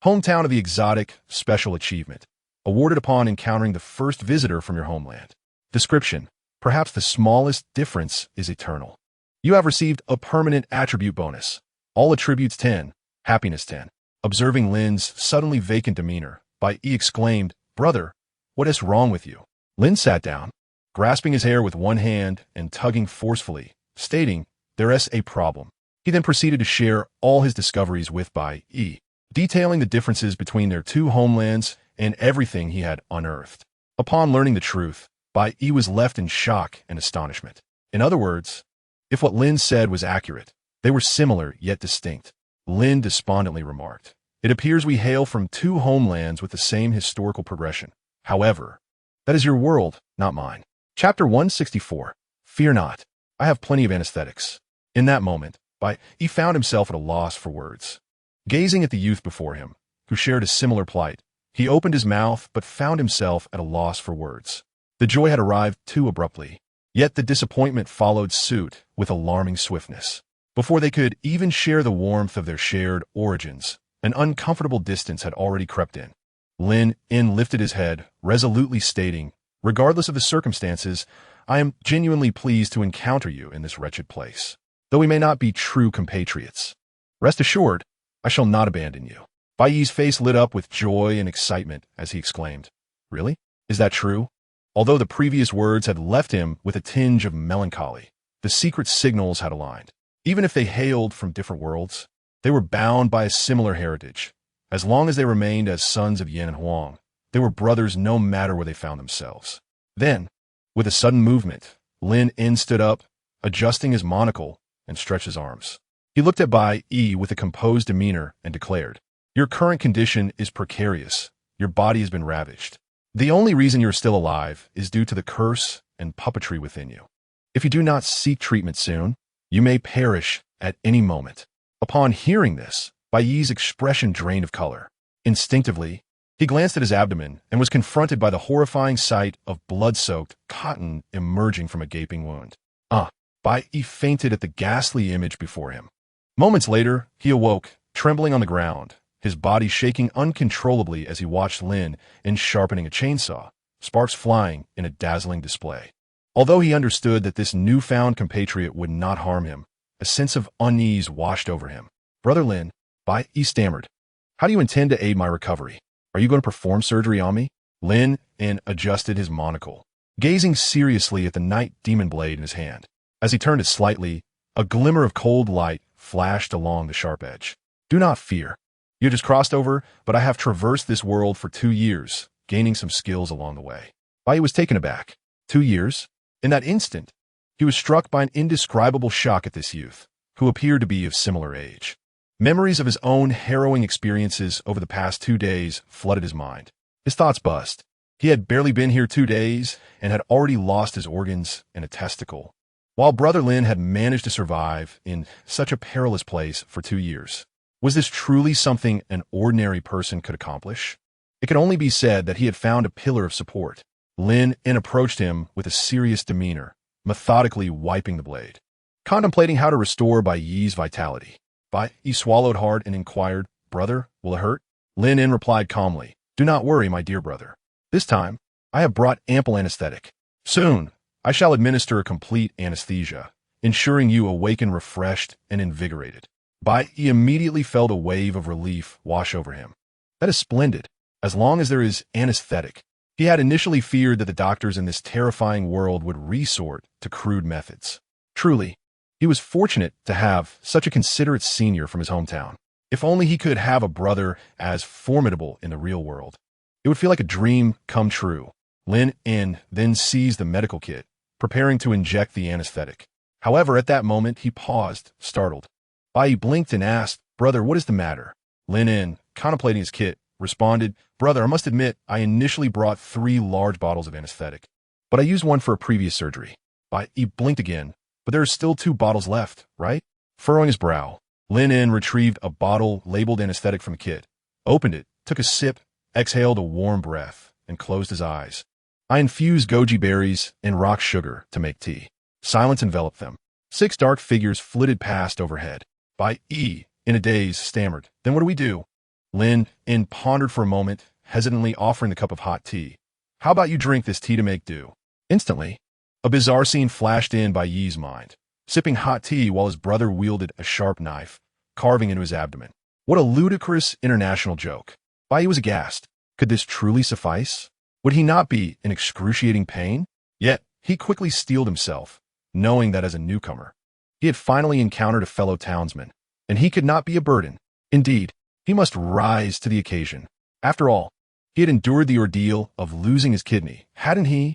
Hometown of the exotic, special achievement. Awarded upon encountering the first visitor from your homeland. Description, perhaps the smallest difference is eternal. You have received a permanent attribute bonus. All attributes 10, happiness 10. Observing Lin's suddenly vacant demeanor, Bai exclaimed, Brother, what is wrong with you? Lin sat down, grasping his hair with one hand and tugging forcefully, stating, There's a problem. He then proceeded to share all his discoveries with Bai, detailing the differences between their two homelands and everything he had unearthed. Upon learning the truth, Bai was left in shock and astonishment. In other words, if what Lin said was accurate, they were similar yet distinct. Lin despondently remarked, It appears we hail from two homelands with the same historical progression. However, that is your world, not mine. Chapter 164. Fear not. I have plenty of anesthetics. In that moment, He found himself at a loss for words. Gazing at the youth before him, who shared a similar plight, he opened his mouth but found himself at a loss for words. The joy had arrived too abruptly, yet the disappointment followed suit with alarming swiftness. Before they could even share the warmth of their shared origins, an uncomfortable distance had already crept in. Lin Yun lifted his head, resolutely stating, "Regardless of the circumstances, I am genuinely pleased to encounter you in this wretched place. Though we may not be true compatriots, rest assured, I shall not abandon you." Bai Yi's face lit up with joy and excitement as he exclaimed, "Really? Is that true?" Although the previous words had left him with a tinge of melancholy, the secret signals had aligned. Even if they hailed from different worlds, they were bound by a similar heritage. As long as they remained as sons of Yin and Huang, they were brothers no matter where they found themselves. Then, with a sudden movement, Lin Yun stood up, adjusting his monocle, and stretched his arms. He looked at Bai Yi with a composed demeanor and declared, "Your current condition is precarious. Your body has been ravaged. The only reason you're still alive is due to the curse and puppetry within you. If you do not seek treatment soon, you may perish at any moment." Upon hearing this, Bai Yi's expression drained of color. Instinctively, he glanced at his abdomen and was confronted by the horrifying sight of blood-soaked cotton emerging from a gaping wound. Bai Yi fainted at the ghastly image before him. Moments later, he awoke, trembling on the ground, his body shaking uncontrollably as he watched Lin Yun sharpening a chainsaw, sparks flying in a dazzling display. Although he understood that this newfound compatriot would not harm him, a sense of unease washed over him. "Brother Lin," Bai Yi stammered, "how do you intend to aid my recovery? Are you going to perform surgery on me?" Lin Yun adjusted his monocle, gazing seriously at the night demon blade in his hand. As he turned it slightly, a glimmer of cold light flashed along the sharp edge. "Do not fear. You just crossed over, but I have traversed this world for 2 years, gaining some skills along the way." Bai Yi was taken aback. 2 years? In that instant, he was struck by an indescribable shock at this youth, who appeared to be of similar age. Memories of his own harrowing experiences over the past 2 days flooded his mind. His thoughts buzzed. He had barely been here 2 days and had already lost his organs and a testicle, while Brother Lin had managed to survive in such a perilous place for 2 years. Was this truly something an ordinary person could accomplish? It could only be said that he had found a pillar of support. Lin Yun approached him with a serious demeanor, methodically wiping the blade, contemplating how to restore Bai Yi's vitality. Bai Yi swallowed hard and inquired, "Brother, will it hurt?" Lin Yun replied calmly, "Do not worry, my dear brother. This time, I have brought ample anesthetic. Soon, I shall administer a complete anesthesia, ensuring you awaken refreshed and invigorated." Bai Yi immediately felt a wave of relief wash over him. That is splendid, as long as there is anesthetic. He had initially feared that the doctors in this terrifying world would resort to crude methods. Truly, he was fortunate to have such a considerate senior from his hometown. If only he could have a brother as formidable in the real world. It would feel like a dream come true. Lin Yun then seized the medical kit, preparing to inject the anesthetic. However, at that moment, he paused, startled. Bai Yi blinked and asked, "Brother, what is the matter?" Lin Yun, contemplating his kit, responded, "Brother, I must admit, I initially brought 3 large bottles of anesthetic, but I used one for a previous surgery." Bai Yi blinked again, "But there are still 2 bottles left, right?" Furrowing his brow, Lin Yun retrieved a bottle labeled anesthetic from the kit, opened it, took a sip, exhaled a warm breath, and closed his eyes. "I infused goji berries and rock sugar to make tea." Silence enveloped them. 6 dark figures flitted past overhead. Bai Yi, in a daze, stammered, "Then what do we do?" Lin Yun pondered for a moment, hesitantly offering the cup of hot tea. "How about you drink this tea to make do?" Instantly, a bizarre scene flashed in Bai Yi's mind, sipping hot tea while his brother wielded a sharp knife, carving into his abdomen. What a ludicrous international joke. Bai Yi was aghast. Could this truly suffice? Would he not be in excruciating pain? Yet, he quickly steeled himself, knowing that as a newcomer, he had finally encountered a fellow townsman, and he could not be a burden. Indeed, he must rise to the occasion. After all, he had endured the ordeal of losing his kidney, hadn't he?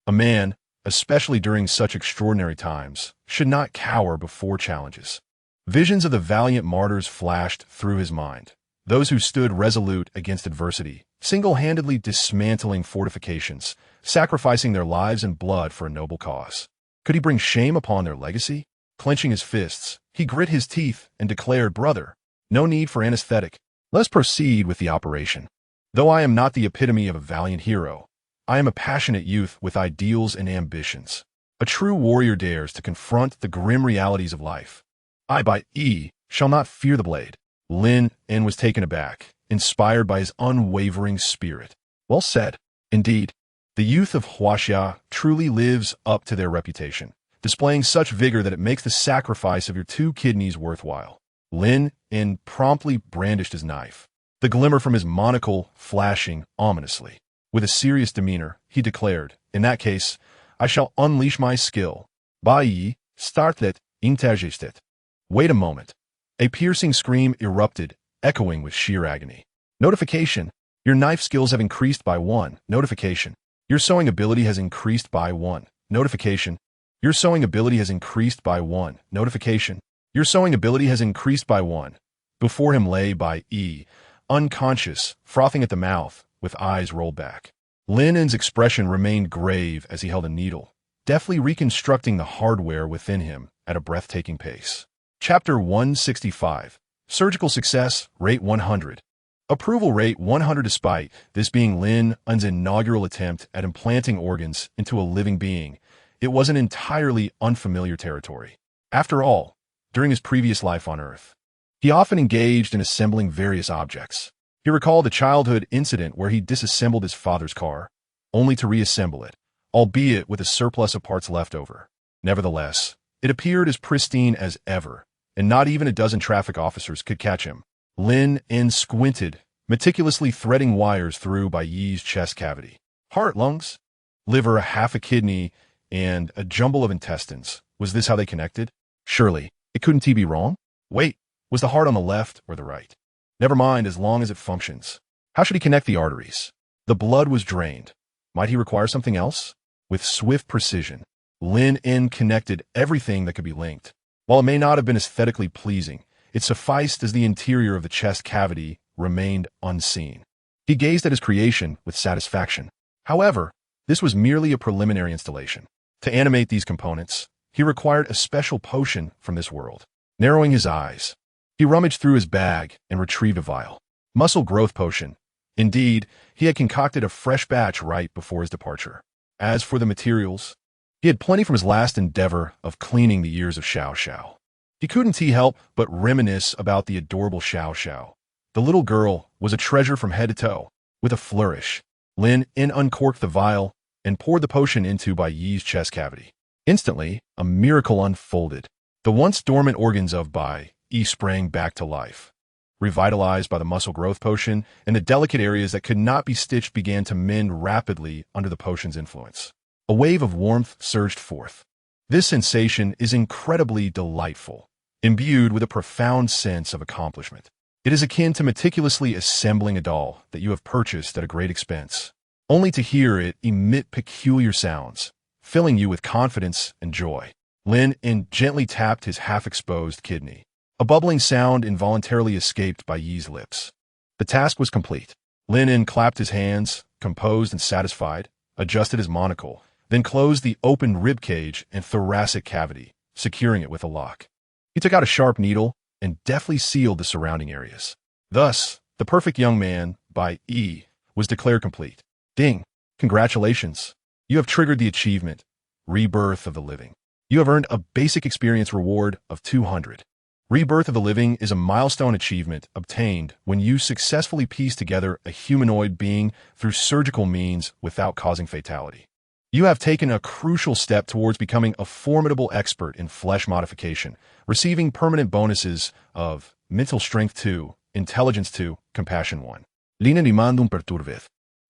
A man, especially during such extraordinary times, should not cower before challenges. Visions of the valiant martyrs flashed through his mind, those who stood resolute against adversity, single-handedly dismantling fortifications, sacrificing their lives and blood for a noble cause. Could he bring shame upon their legacy? Clenching his fists, He grit his teeth and declared, "Brother, no need for anesthetic. Let's proceed with the operation. Though I am not the epitome of a valiant hero, I am a passionate youth with ideals and ambitions. A true warrior dares to confront the grim realities of life. I, by shall not fear the blade." Lin Yun was taken aback, inspired by his unwavering spirit. Well said. Indeed, the youth of Huaxia truly lives up to their reputation, displaying such vigor that it makes the sacrifice of your 2 kidneys worthwhile. Lin Yun promptly brandished his knife, the glimmer from his monocle flashing ominously. With a serious demeanor, he declared, "In that case, I shall unleash my skill. Bai startet intergestet." Wait a moment. A piercing scream erupted, echoing with sheer agony. Notification. Your knife skills have increased by 1. Notification. Your sewing ability has increased by 1. Notification. Your sewing ability has increased by 1. Notification. Your sewing ability has increased by 1. Before him lay Bai, unconscious, frothing at the mouth, with eyes rolled back. Lin Yun's expression remained grave as he held a needle, deftly reconstructing the hardware within him at a breathtaking pace. Chapter 165. Surgical Success, Rate 100. Approval Rate 100. Despite this being Lin Yun's inaugural attempt at implanting organs into a living being, it wasn't entirely unfamiliar territory. After all, during his previous life on Earth, he often engaged in assembling various objects. He recalled a childhood incident where he disassembled his father's car, only to reassemble it, albeit with a surplus of parts left over. Nevertheless, it appeared as pristine as ever, and not even a dozen traffic officers could catch him. Lin Yun squinted, meticulously threading wires through Bai's chest cavity. Heart, lungs, liver, half a kidney, and a jumble of intestines. Was this how they connected? Surely, it couldn't be wrong? Wait, was the heart on the left or the right? Never mind, as long as it functions. How should he connect the arteries? The blood was drained. Might he require something else? With swift precision, Lin Yun connected everything that could be linked. While it may not have been aesthetically pleasing, it sufficed as the interior of the chest cavity remained unseen. He gazed at his creation with satisfaction. However, this was merely a preliminary installation. To animate these components, he required a special potion from this world. Narrowing his eyes, he rummaged through his bag and retrieved a vial. Muscle growth potion. Indeed, he had concocted a fresh batch right before his departure. As for the materials, he had plenty from his last endeavor of cleaning the ears of Xiao Xiao. He couldn't help but reminisce about the adorable Xiao Xiao. The little girl was a treasure from head to toe. With a flourish, Lin Yun uncorked the vial and poured the potion into Bai's chest cavity. Instantly, a miracle unfolded. The once dormant organs of Bai sprang back to life. Revitalized by the muscle growth potion, and the delicate areas that could not be stitched began to mend rapidly under the potion's influence. A wave of warmth surged forth. This sensation is incredibly delightful, imbued with a profound sense of accomplishment. It is akin to meticulously assembling a doll that you have purchased at a great expense, only to hear it emit peculiar sounds, filling you with confidence and joy. Lin Yun gently tapped his half-exposed kidney. A bubbling sound involuntarily escaped Bai's lips. The task was complete. Lin Yun clapped his hands, composed and satisfied, adjusted his monocle, then closed the open rib cage and thoracic cavity, securing it with a lock. He took out a sharp needle and deftly sealed the surrounding areas. Thus, the perfect young man, Bai, was declared complete. Ding! Congratulations! You have triggered the achievement, Rebirth of the Living. You have earned a basic experience reward of 200. Rebirth of the Living is a milestone achievement obtained when you successfully piece together a humanoid being through surgical means without causing fatality. You have taken a crucial step towards becoming a formidable expert in flesh modification, receiving permanent bonuses of Mental Strength 2, Intelligence 2, Compassion 1. Lina rimandum perturveth.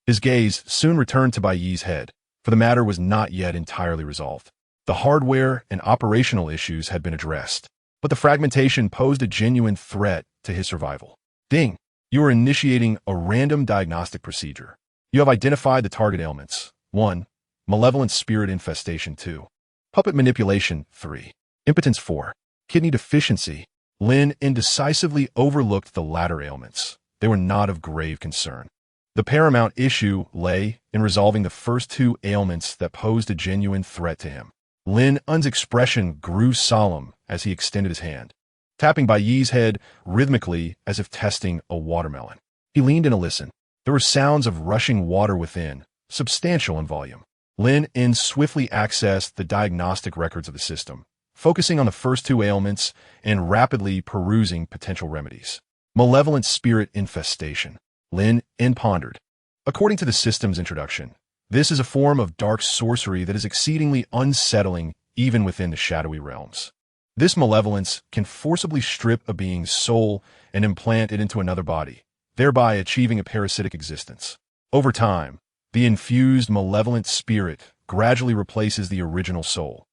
His gaze soon returned to Bai's head, for the matter was not yet entirely resolved. The hardware and operational issues had been addressed, but the fragmentation posed a genuine threat to his survival. Ding! You are initiating a random diagnostic procedure. You have identified the target ailments. 1. Malevolent spirit infestation. 2. Puppet manipulation. 3. Impotence. 4. Kidney deficiency. Lin indecisively overlooked the latter ailments. They were not of grave concern. The paramount issue lay in resolving the first 2 ailments that posed a genuine threat to him. Lin Yun's expression grew solemn as he extended his hand, tapping Bai Yi's head rhythmically as if testing a watermelon. He leaned in to listen. There were sounds of rushing water within, substantial in volume. Lin Yun swiftly accessed the diagnostic records of the system, focusing on the first two ailments and rapidly perusing potential remedies. Malevolent spirit infestation. Lin Yun pondered. According to the system's introduction, this is a form of dark sorcery that is exceedingly unsettling even within the shadowy realms. This malevolence can forcibly strip a being's soul and implant it into another body, thereby achieving a parasitic existence. Over time, the infused malevolent spirit gradually replaces the original soul,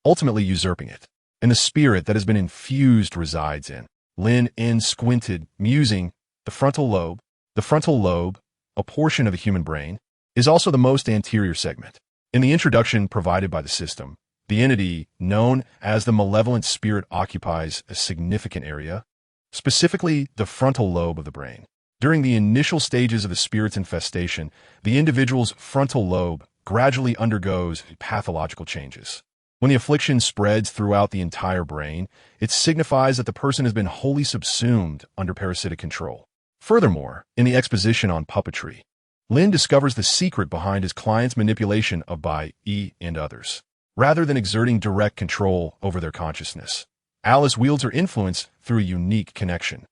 ultimately usurping it, and the spirit that has been infused resides in. Lin Yun squinted, musing. The frontal lobe, a portion of the human brain, is also the most anterior segment. In the introduction provided by the system, the entity known as the malevolent spirit occupies a significant area, specifically the frontal lobe of the brain. During the initial stages of the spirit's infestation, the individual's frontal lobe gradually undergoes pathological changes. When the affliction spreads throughout the entire brain, it signifies that the person has been wholly subsumed under parasitic control. Furthermore, in the exposition on puppetry, Lin discovers the secret behind his client's manipulation of Bai Yi and others. Rather than exerting direct control over their consciousness, Alice wields her influence through a unique connection,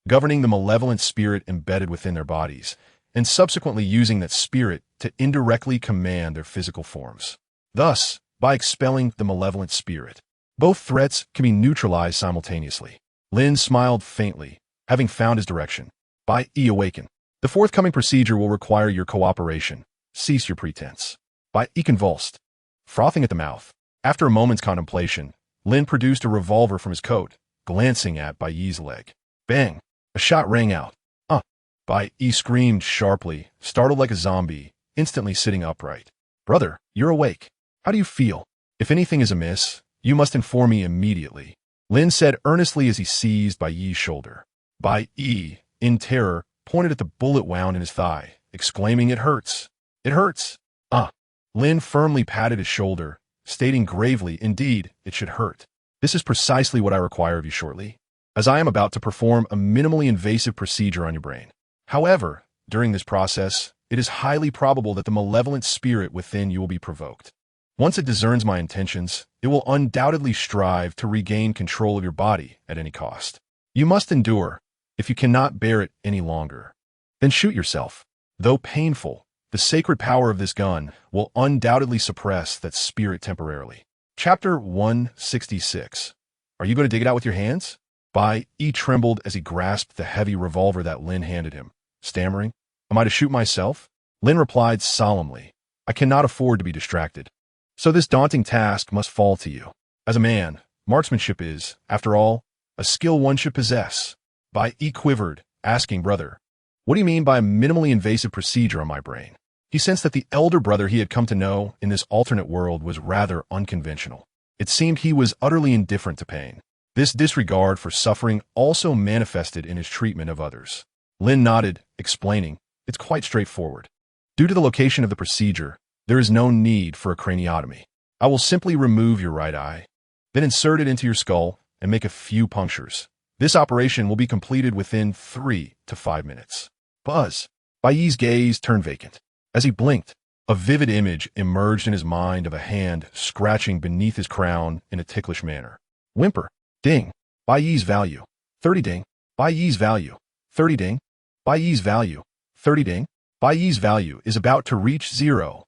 governing the malevolent spirit embedded within their bodies, and subsequently using that spirit to indirectly command their physical forms. Thus, by expelling the malevolent spirit, both threats can be neutralized simultaneously. Lin smiled faintly, having found his direction. Bai Yi awaken. The forthcoming procedure will require your cooperation. Cease your pretense. Bai Yi convulsed, frothing at the mouth. After a moment's contemplation, Lin produced a revolver from his coat, glancing at Bai Yi's leg. Bang! A shot rang out. Bai Yi screamed sharply, startled like a zombie, instantly sitting upright. Brother, you're awake. How do you feel? If anything is amiss, you must inform me immediately. Lin said earnestly as he seized Bai Yi's shoulder. Bai Yi, in terror, pointed at the bullet wound in his thigh, exclaiming, "It hurts! It hurts!" Lin firmly patted his shoulder, stating gravely, "Indeed, it should hurt. This is precisely what I require of you shortly, as I am about to perform a minimally invasive procedure on your brain. However, during this process, it is highly probable that the malevolent spirit within you will be provoked. Once it discerns my intentions, it will undoubtedly strive to regain control of your body at any cost. You must endure. If you cannot bear it any longer, then shoot yourself. Though painful, the sacred power of this gun will undoubtedly suppress that spirit temporarily." Chapter 166. Are you going to dig it out with your hands? Bai Yi trembled as he grasped the heavy revolver that Lin handed him, stammering, "Am I to shoot myself?" Lin replied solemnly, "I cannot afford to be distracted. So this daunting task must fall to you. As a man, marksmanship is, after all, a skill one should possess." Bai Yi quivered, asking, "Brother, what do you mean by a minimally invasive procedure on my brain?" He sensed that the elder brother he had come to know in this alternate world was rather unconventional. It seemed he was utterly indifferent to pain. This disregard for suffering also manifested in his treatment of others. Lin nodded, explaining, "It's quite straightforward. Due to the location of the procedure, there is no need for a craniotomy. I will simply remove your right eye, then insert it into your skull and make a few punctures. This operation will be completed within 3 to 5 minutes. Buzz. Bai Yi's gaze turned vacant. As he blinked, a vivid image emerged in his mind of a hand scratching beneath his crown in a ticklish manner. Whimper. Ding. Bai Yi's value. 30 ding. Bai Yi's value. 30 ding. Bai Yi's value. 30 ding. Bai Yi's value is about to reach 0.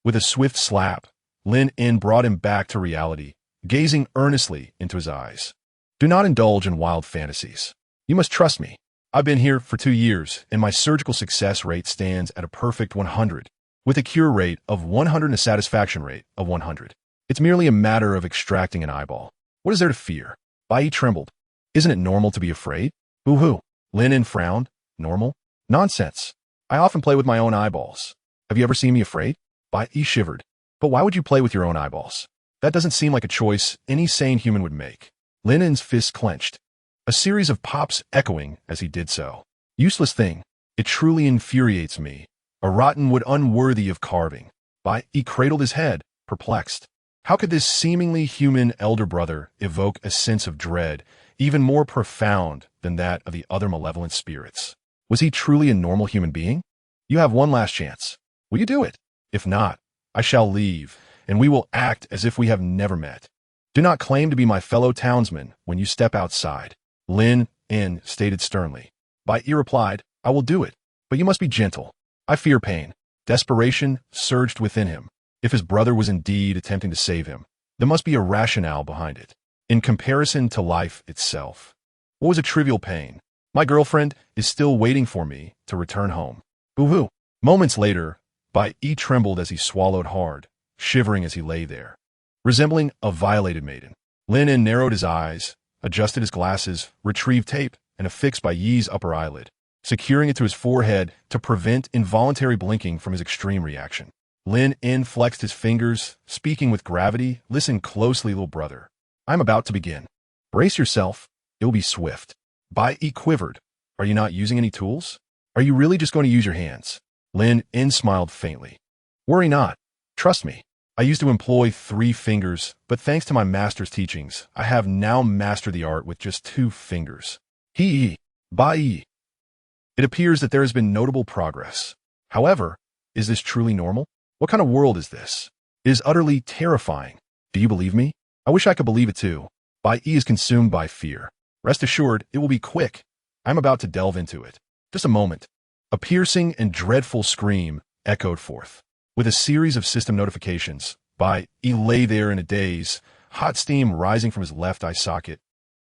With a swift slap, Lin Yun brought him back to reality, gazing earnestly into his eyes. Do not indulge in wild fantasies. You must trust me. I've been here for 2 years, and my surgical success rate stands at a perfect 100, with a cure rate of 100 and a satisfaction rate of 100. It's merely a matter of extracting an eyeball. What is there to fear? Bai Yi trembled. Isn't it normal to be afraid? Boo-hoo. Lin Yun frowned. Normal? Nonsense. I often play with my own eyeballs. Have you ever seen me afraid? Bai Yi shivered. But why would you play with your own eyeballs? That doesn't seem like a choice any sane human would make. Lin Yun's fists clenched, a series of pops echoing as he did so. Useless thing. It truly infuriates me. A rotten wood unworthy of carving. Bai Yi cradled his head, perplexed. How could this seemingly human elder brother evoke a sense of dread even more profound than that of the other malevolent spirits? Was he truly a normal human being? You have one last chance. Will you do it? If not, I shall leave, and we will act as if we have never met. Do not claim to be my fellow townsman when you step outside. Lin Yun stated sternly. Bai Yi replied, I will do it, but you must be gentle. I fear pain. Desperation surged within him. If his brother was indeed attempting to save him, there must be a rationale behind it. In comparison to life itself, what was a trivial pain? My girlfriend is still waiting for me to return home. Boo-hoo. Moments later, Bai Yi trembled as he swallowed hard, shivering as he lay there, resembling a violated maiden. Lin Yun narrowed his eyes, adjusted his glasses, retrieved tape, and affixed Bai Yi's upper eyelid, securing it to his forehead to prevent involuntary blinking from his extreme reaction. Lin Yun flexed his fingers, speaking with gravity. Listen closely, little brother. I'm about to begin. Brace yourself. It will be swift. Bai Yi quivered. Are you not using any tools? Are you really just going to use your hands? Lin Yun smiled faintly. Worry not. Trust me. I used to employ 3 fingers, but thanks to my master's teachings, I have now mastered the art with just 2 fingers. Bai Yi. It appears that there has been notable progress. However, is this truly normal? What kind of world is this? It is utterly terrifying. Do you believe me? I wish I could believe it too. Bai Yi is consumed by fear. Rest assured, it will be quick. I'm about to delve into it. Just a moment. A piercing and dreadful scream echoed forth. With a series of system notifications, Bai Yi lay there in a daze, hot steam rising from his left eye socket,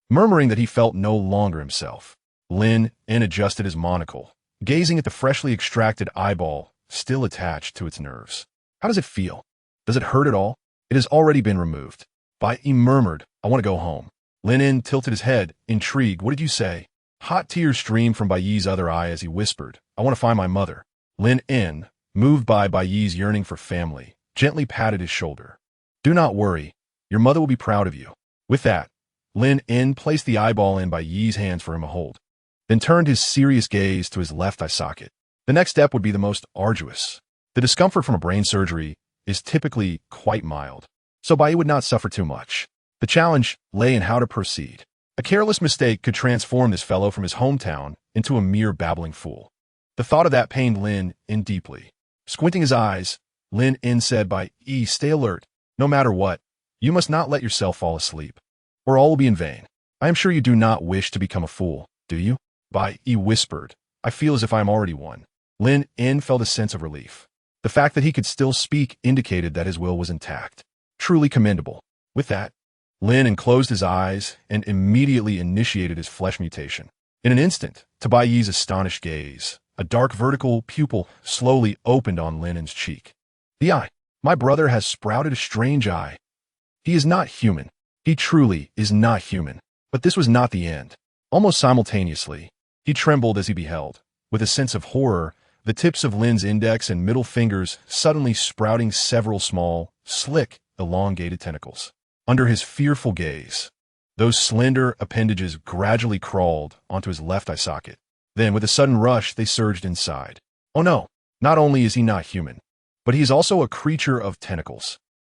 murmuring that he felt no longer himself. Lin Yun adjusted his monocle, gazing at the freshly extracted eyeball still attached to its nerves. How does it feel? Does it hurt at all? It has already been removed. Bai Yi murmured, I want to go home. Lin Yun tilted his head, intrigued. What did you say? Hot tears streamed from Bai Yi's other eye as he whispered, I want to find my mother. Lin Yun, moved by Bai Yi's yearning for family, gently patted his shoulder. Do not worry. Your mother will be proud of you. With that, Lin Yun placed the eyeball in Bai Yi's hands for him to hold, then turned his serious gaze to his left eye socket. The next step would be the most arduous. The discomfort from a brain surgery is typically quite mild, so Bai Yi would not suffer too much. The challenge lay in how to proceed. A careless mistake could transform this fellow from his hometown into a mere babbling fool. The thought of that pained Lin Yun deeply. Squinting his eyes, Lin Yun said, Bai Yi, stay alert. No matter what, you must not let yourself fall asleep, or all will be in vain. I am sure you do not wish to become a fool, do you? Bai Yi whispered, I feel as if I am already one. Lin Yun felt a sense of relief. The fact that he could still speak indicated that his will was intact. Truly commendable. With that, Lin Yun closed his eyes and immediately initiated his flesh mutation. In an instant, to Bai Yi's astonished gaze, a dark vertical pupil slowly opened on Lin Yun's cheek. The eye. My brother has sprouted a strange eye. He is not human. He truly is not human. But this was not the end. Almost simultaneously, he trembled as he beheld, with a sense of horror, the tips of Lin's index and middle fingers suddenly sprouting several small, slick, elongated tentacles. Under his fearful gaze, those slender appendages gradually crawled onto his left eye socket. Then, with a sudden rush, they surged inside. Oh no, not only is he not human, but he is also a creature of tentacles.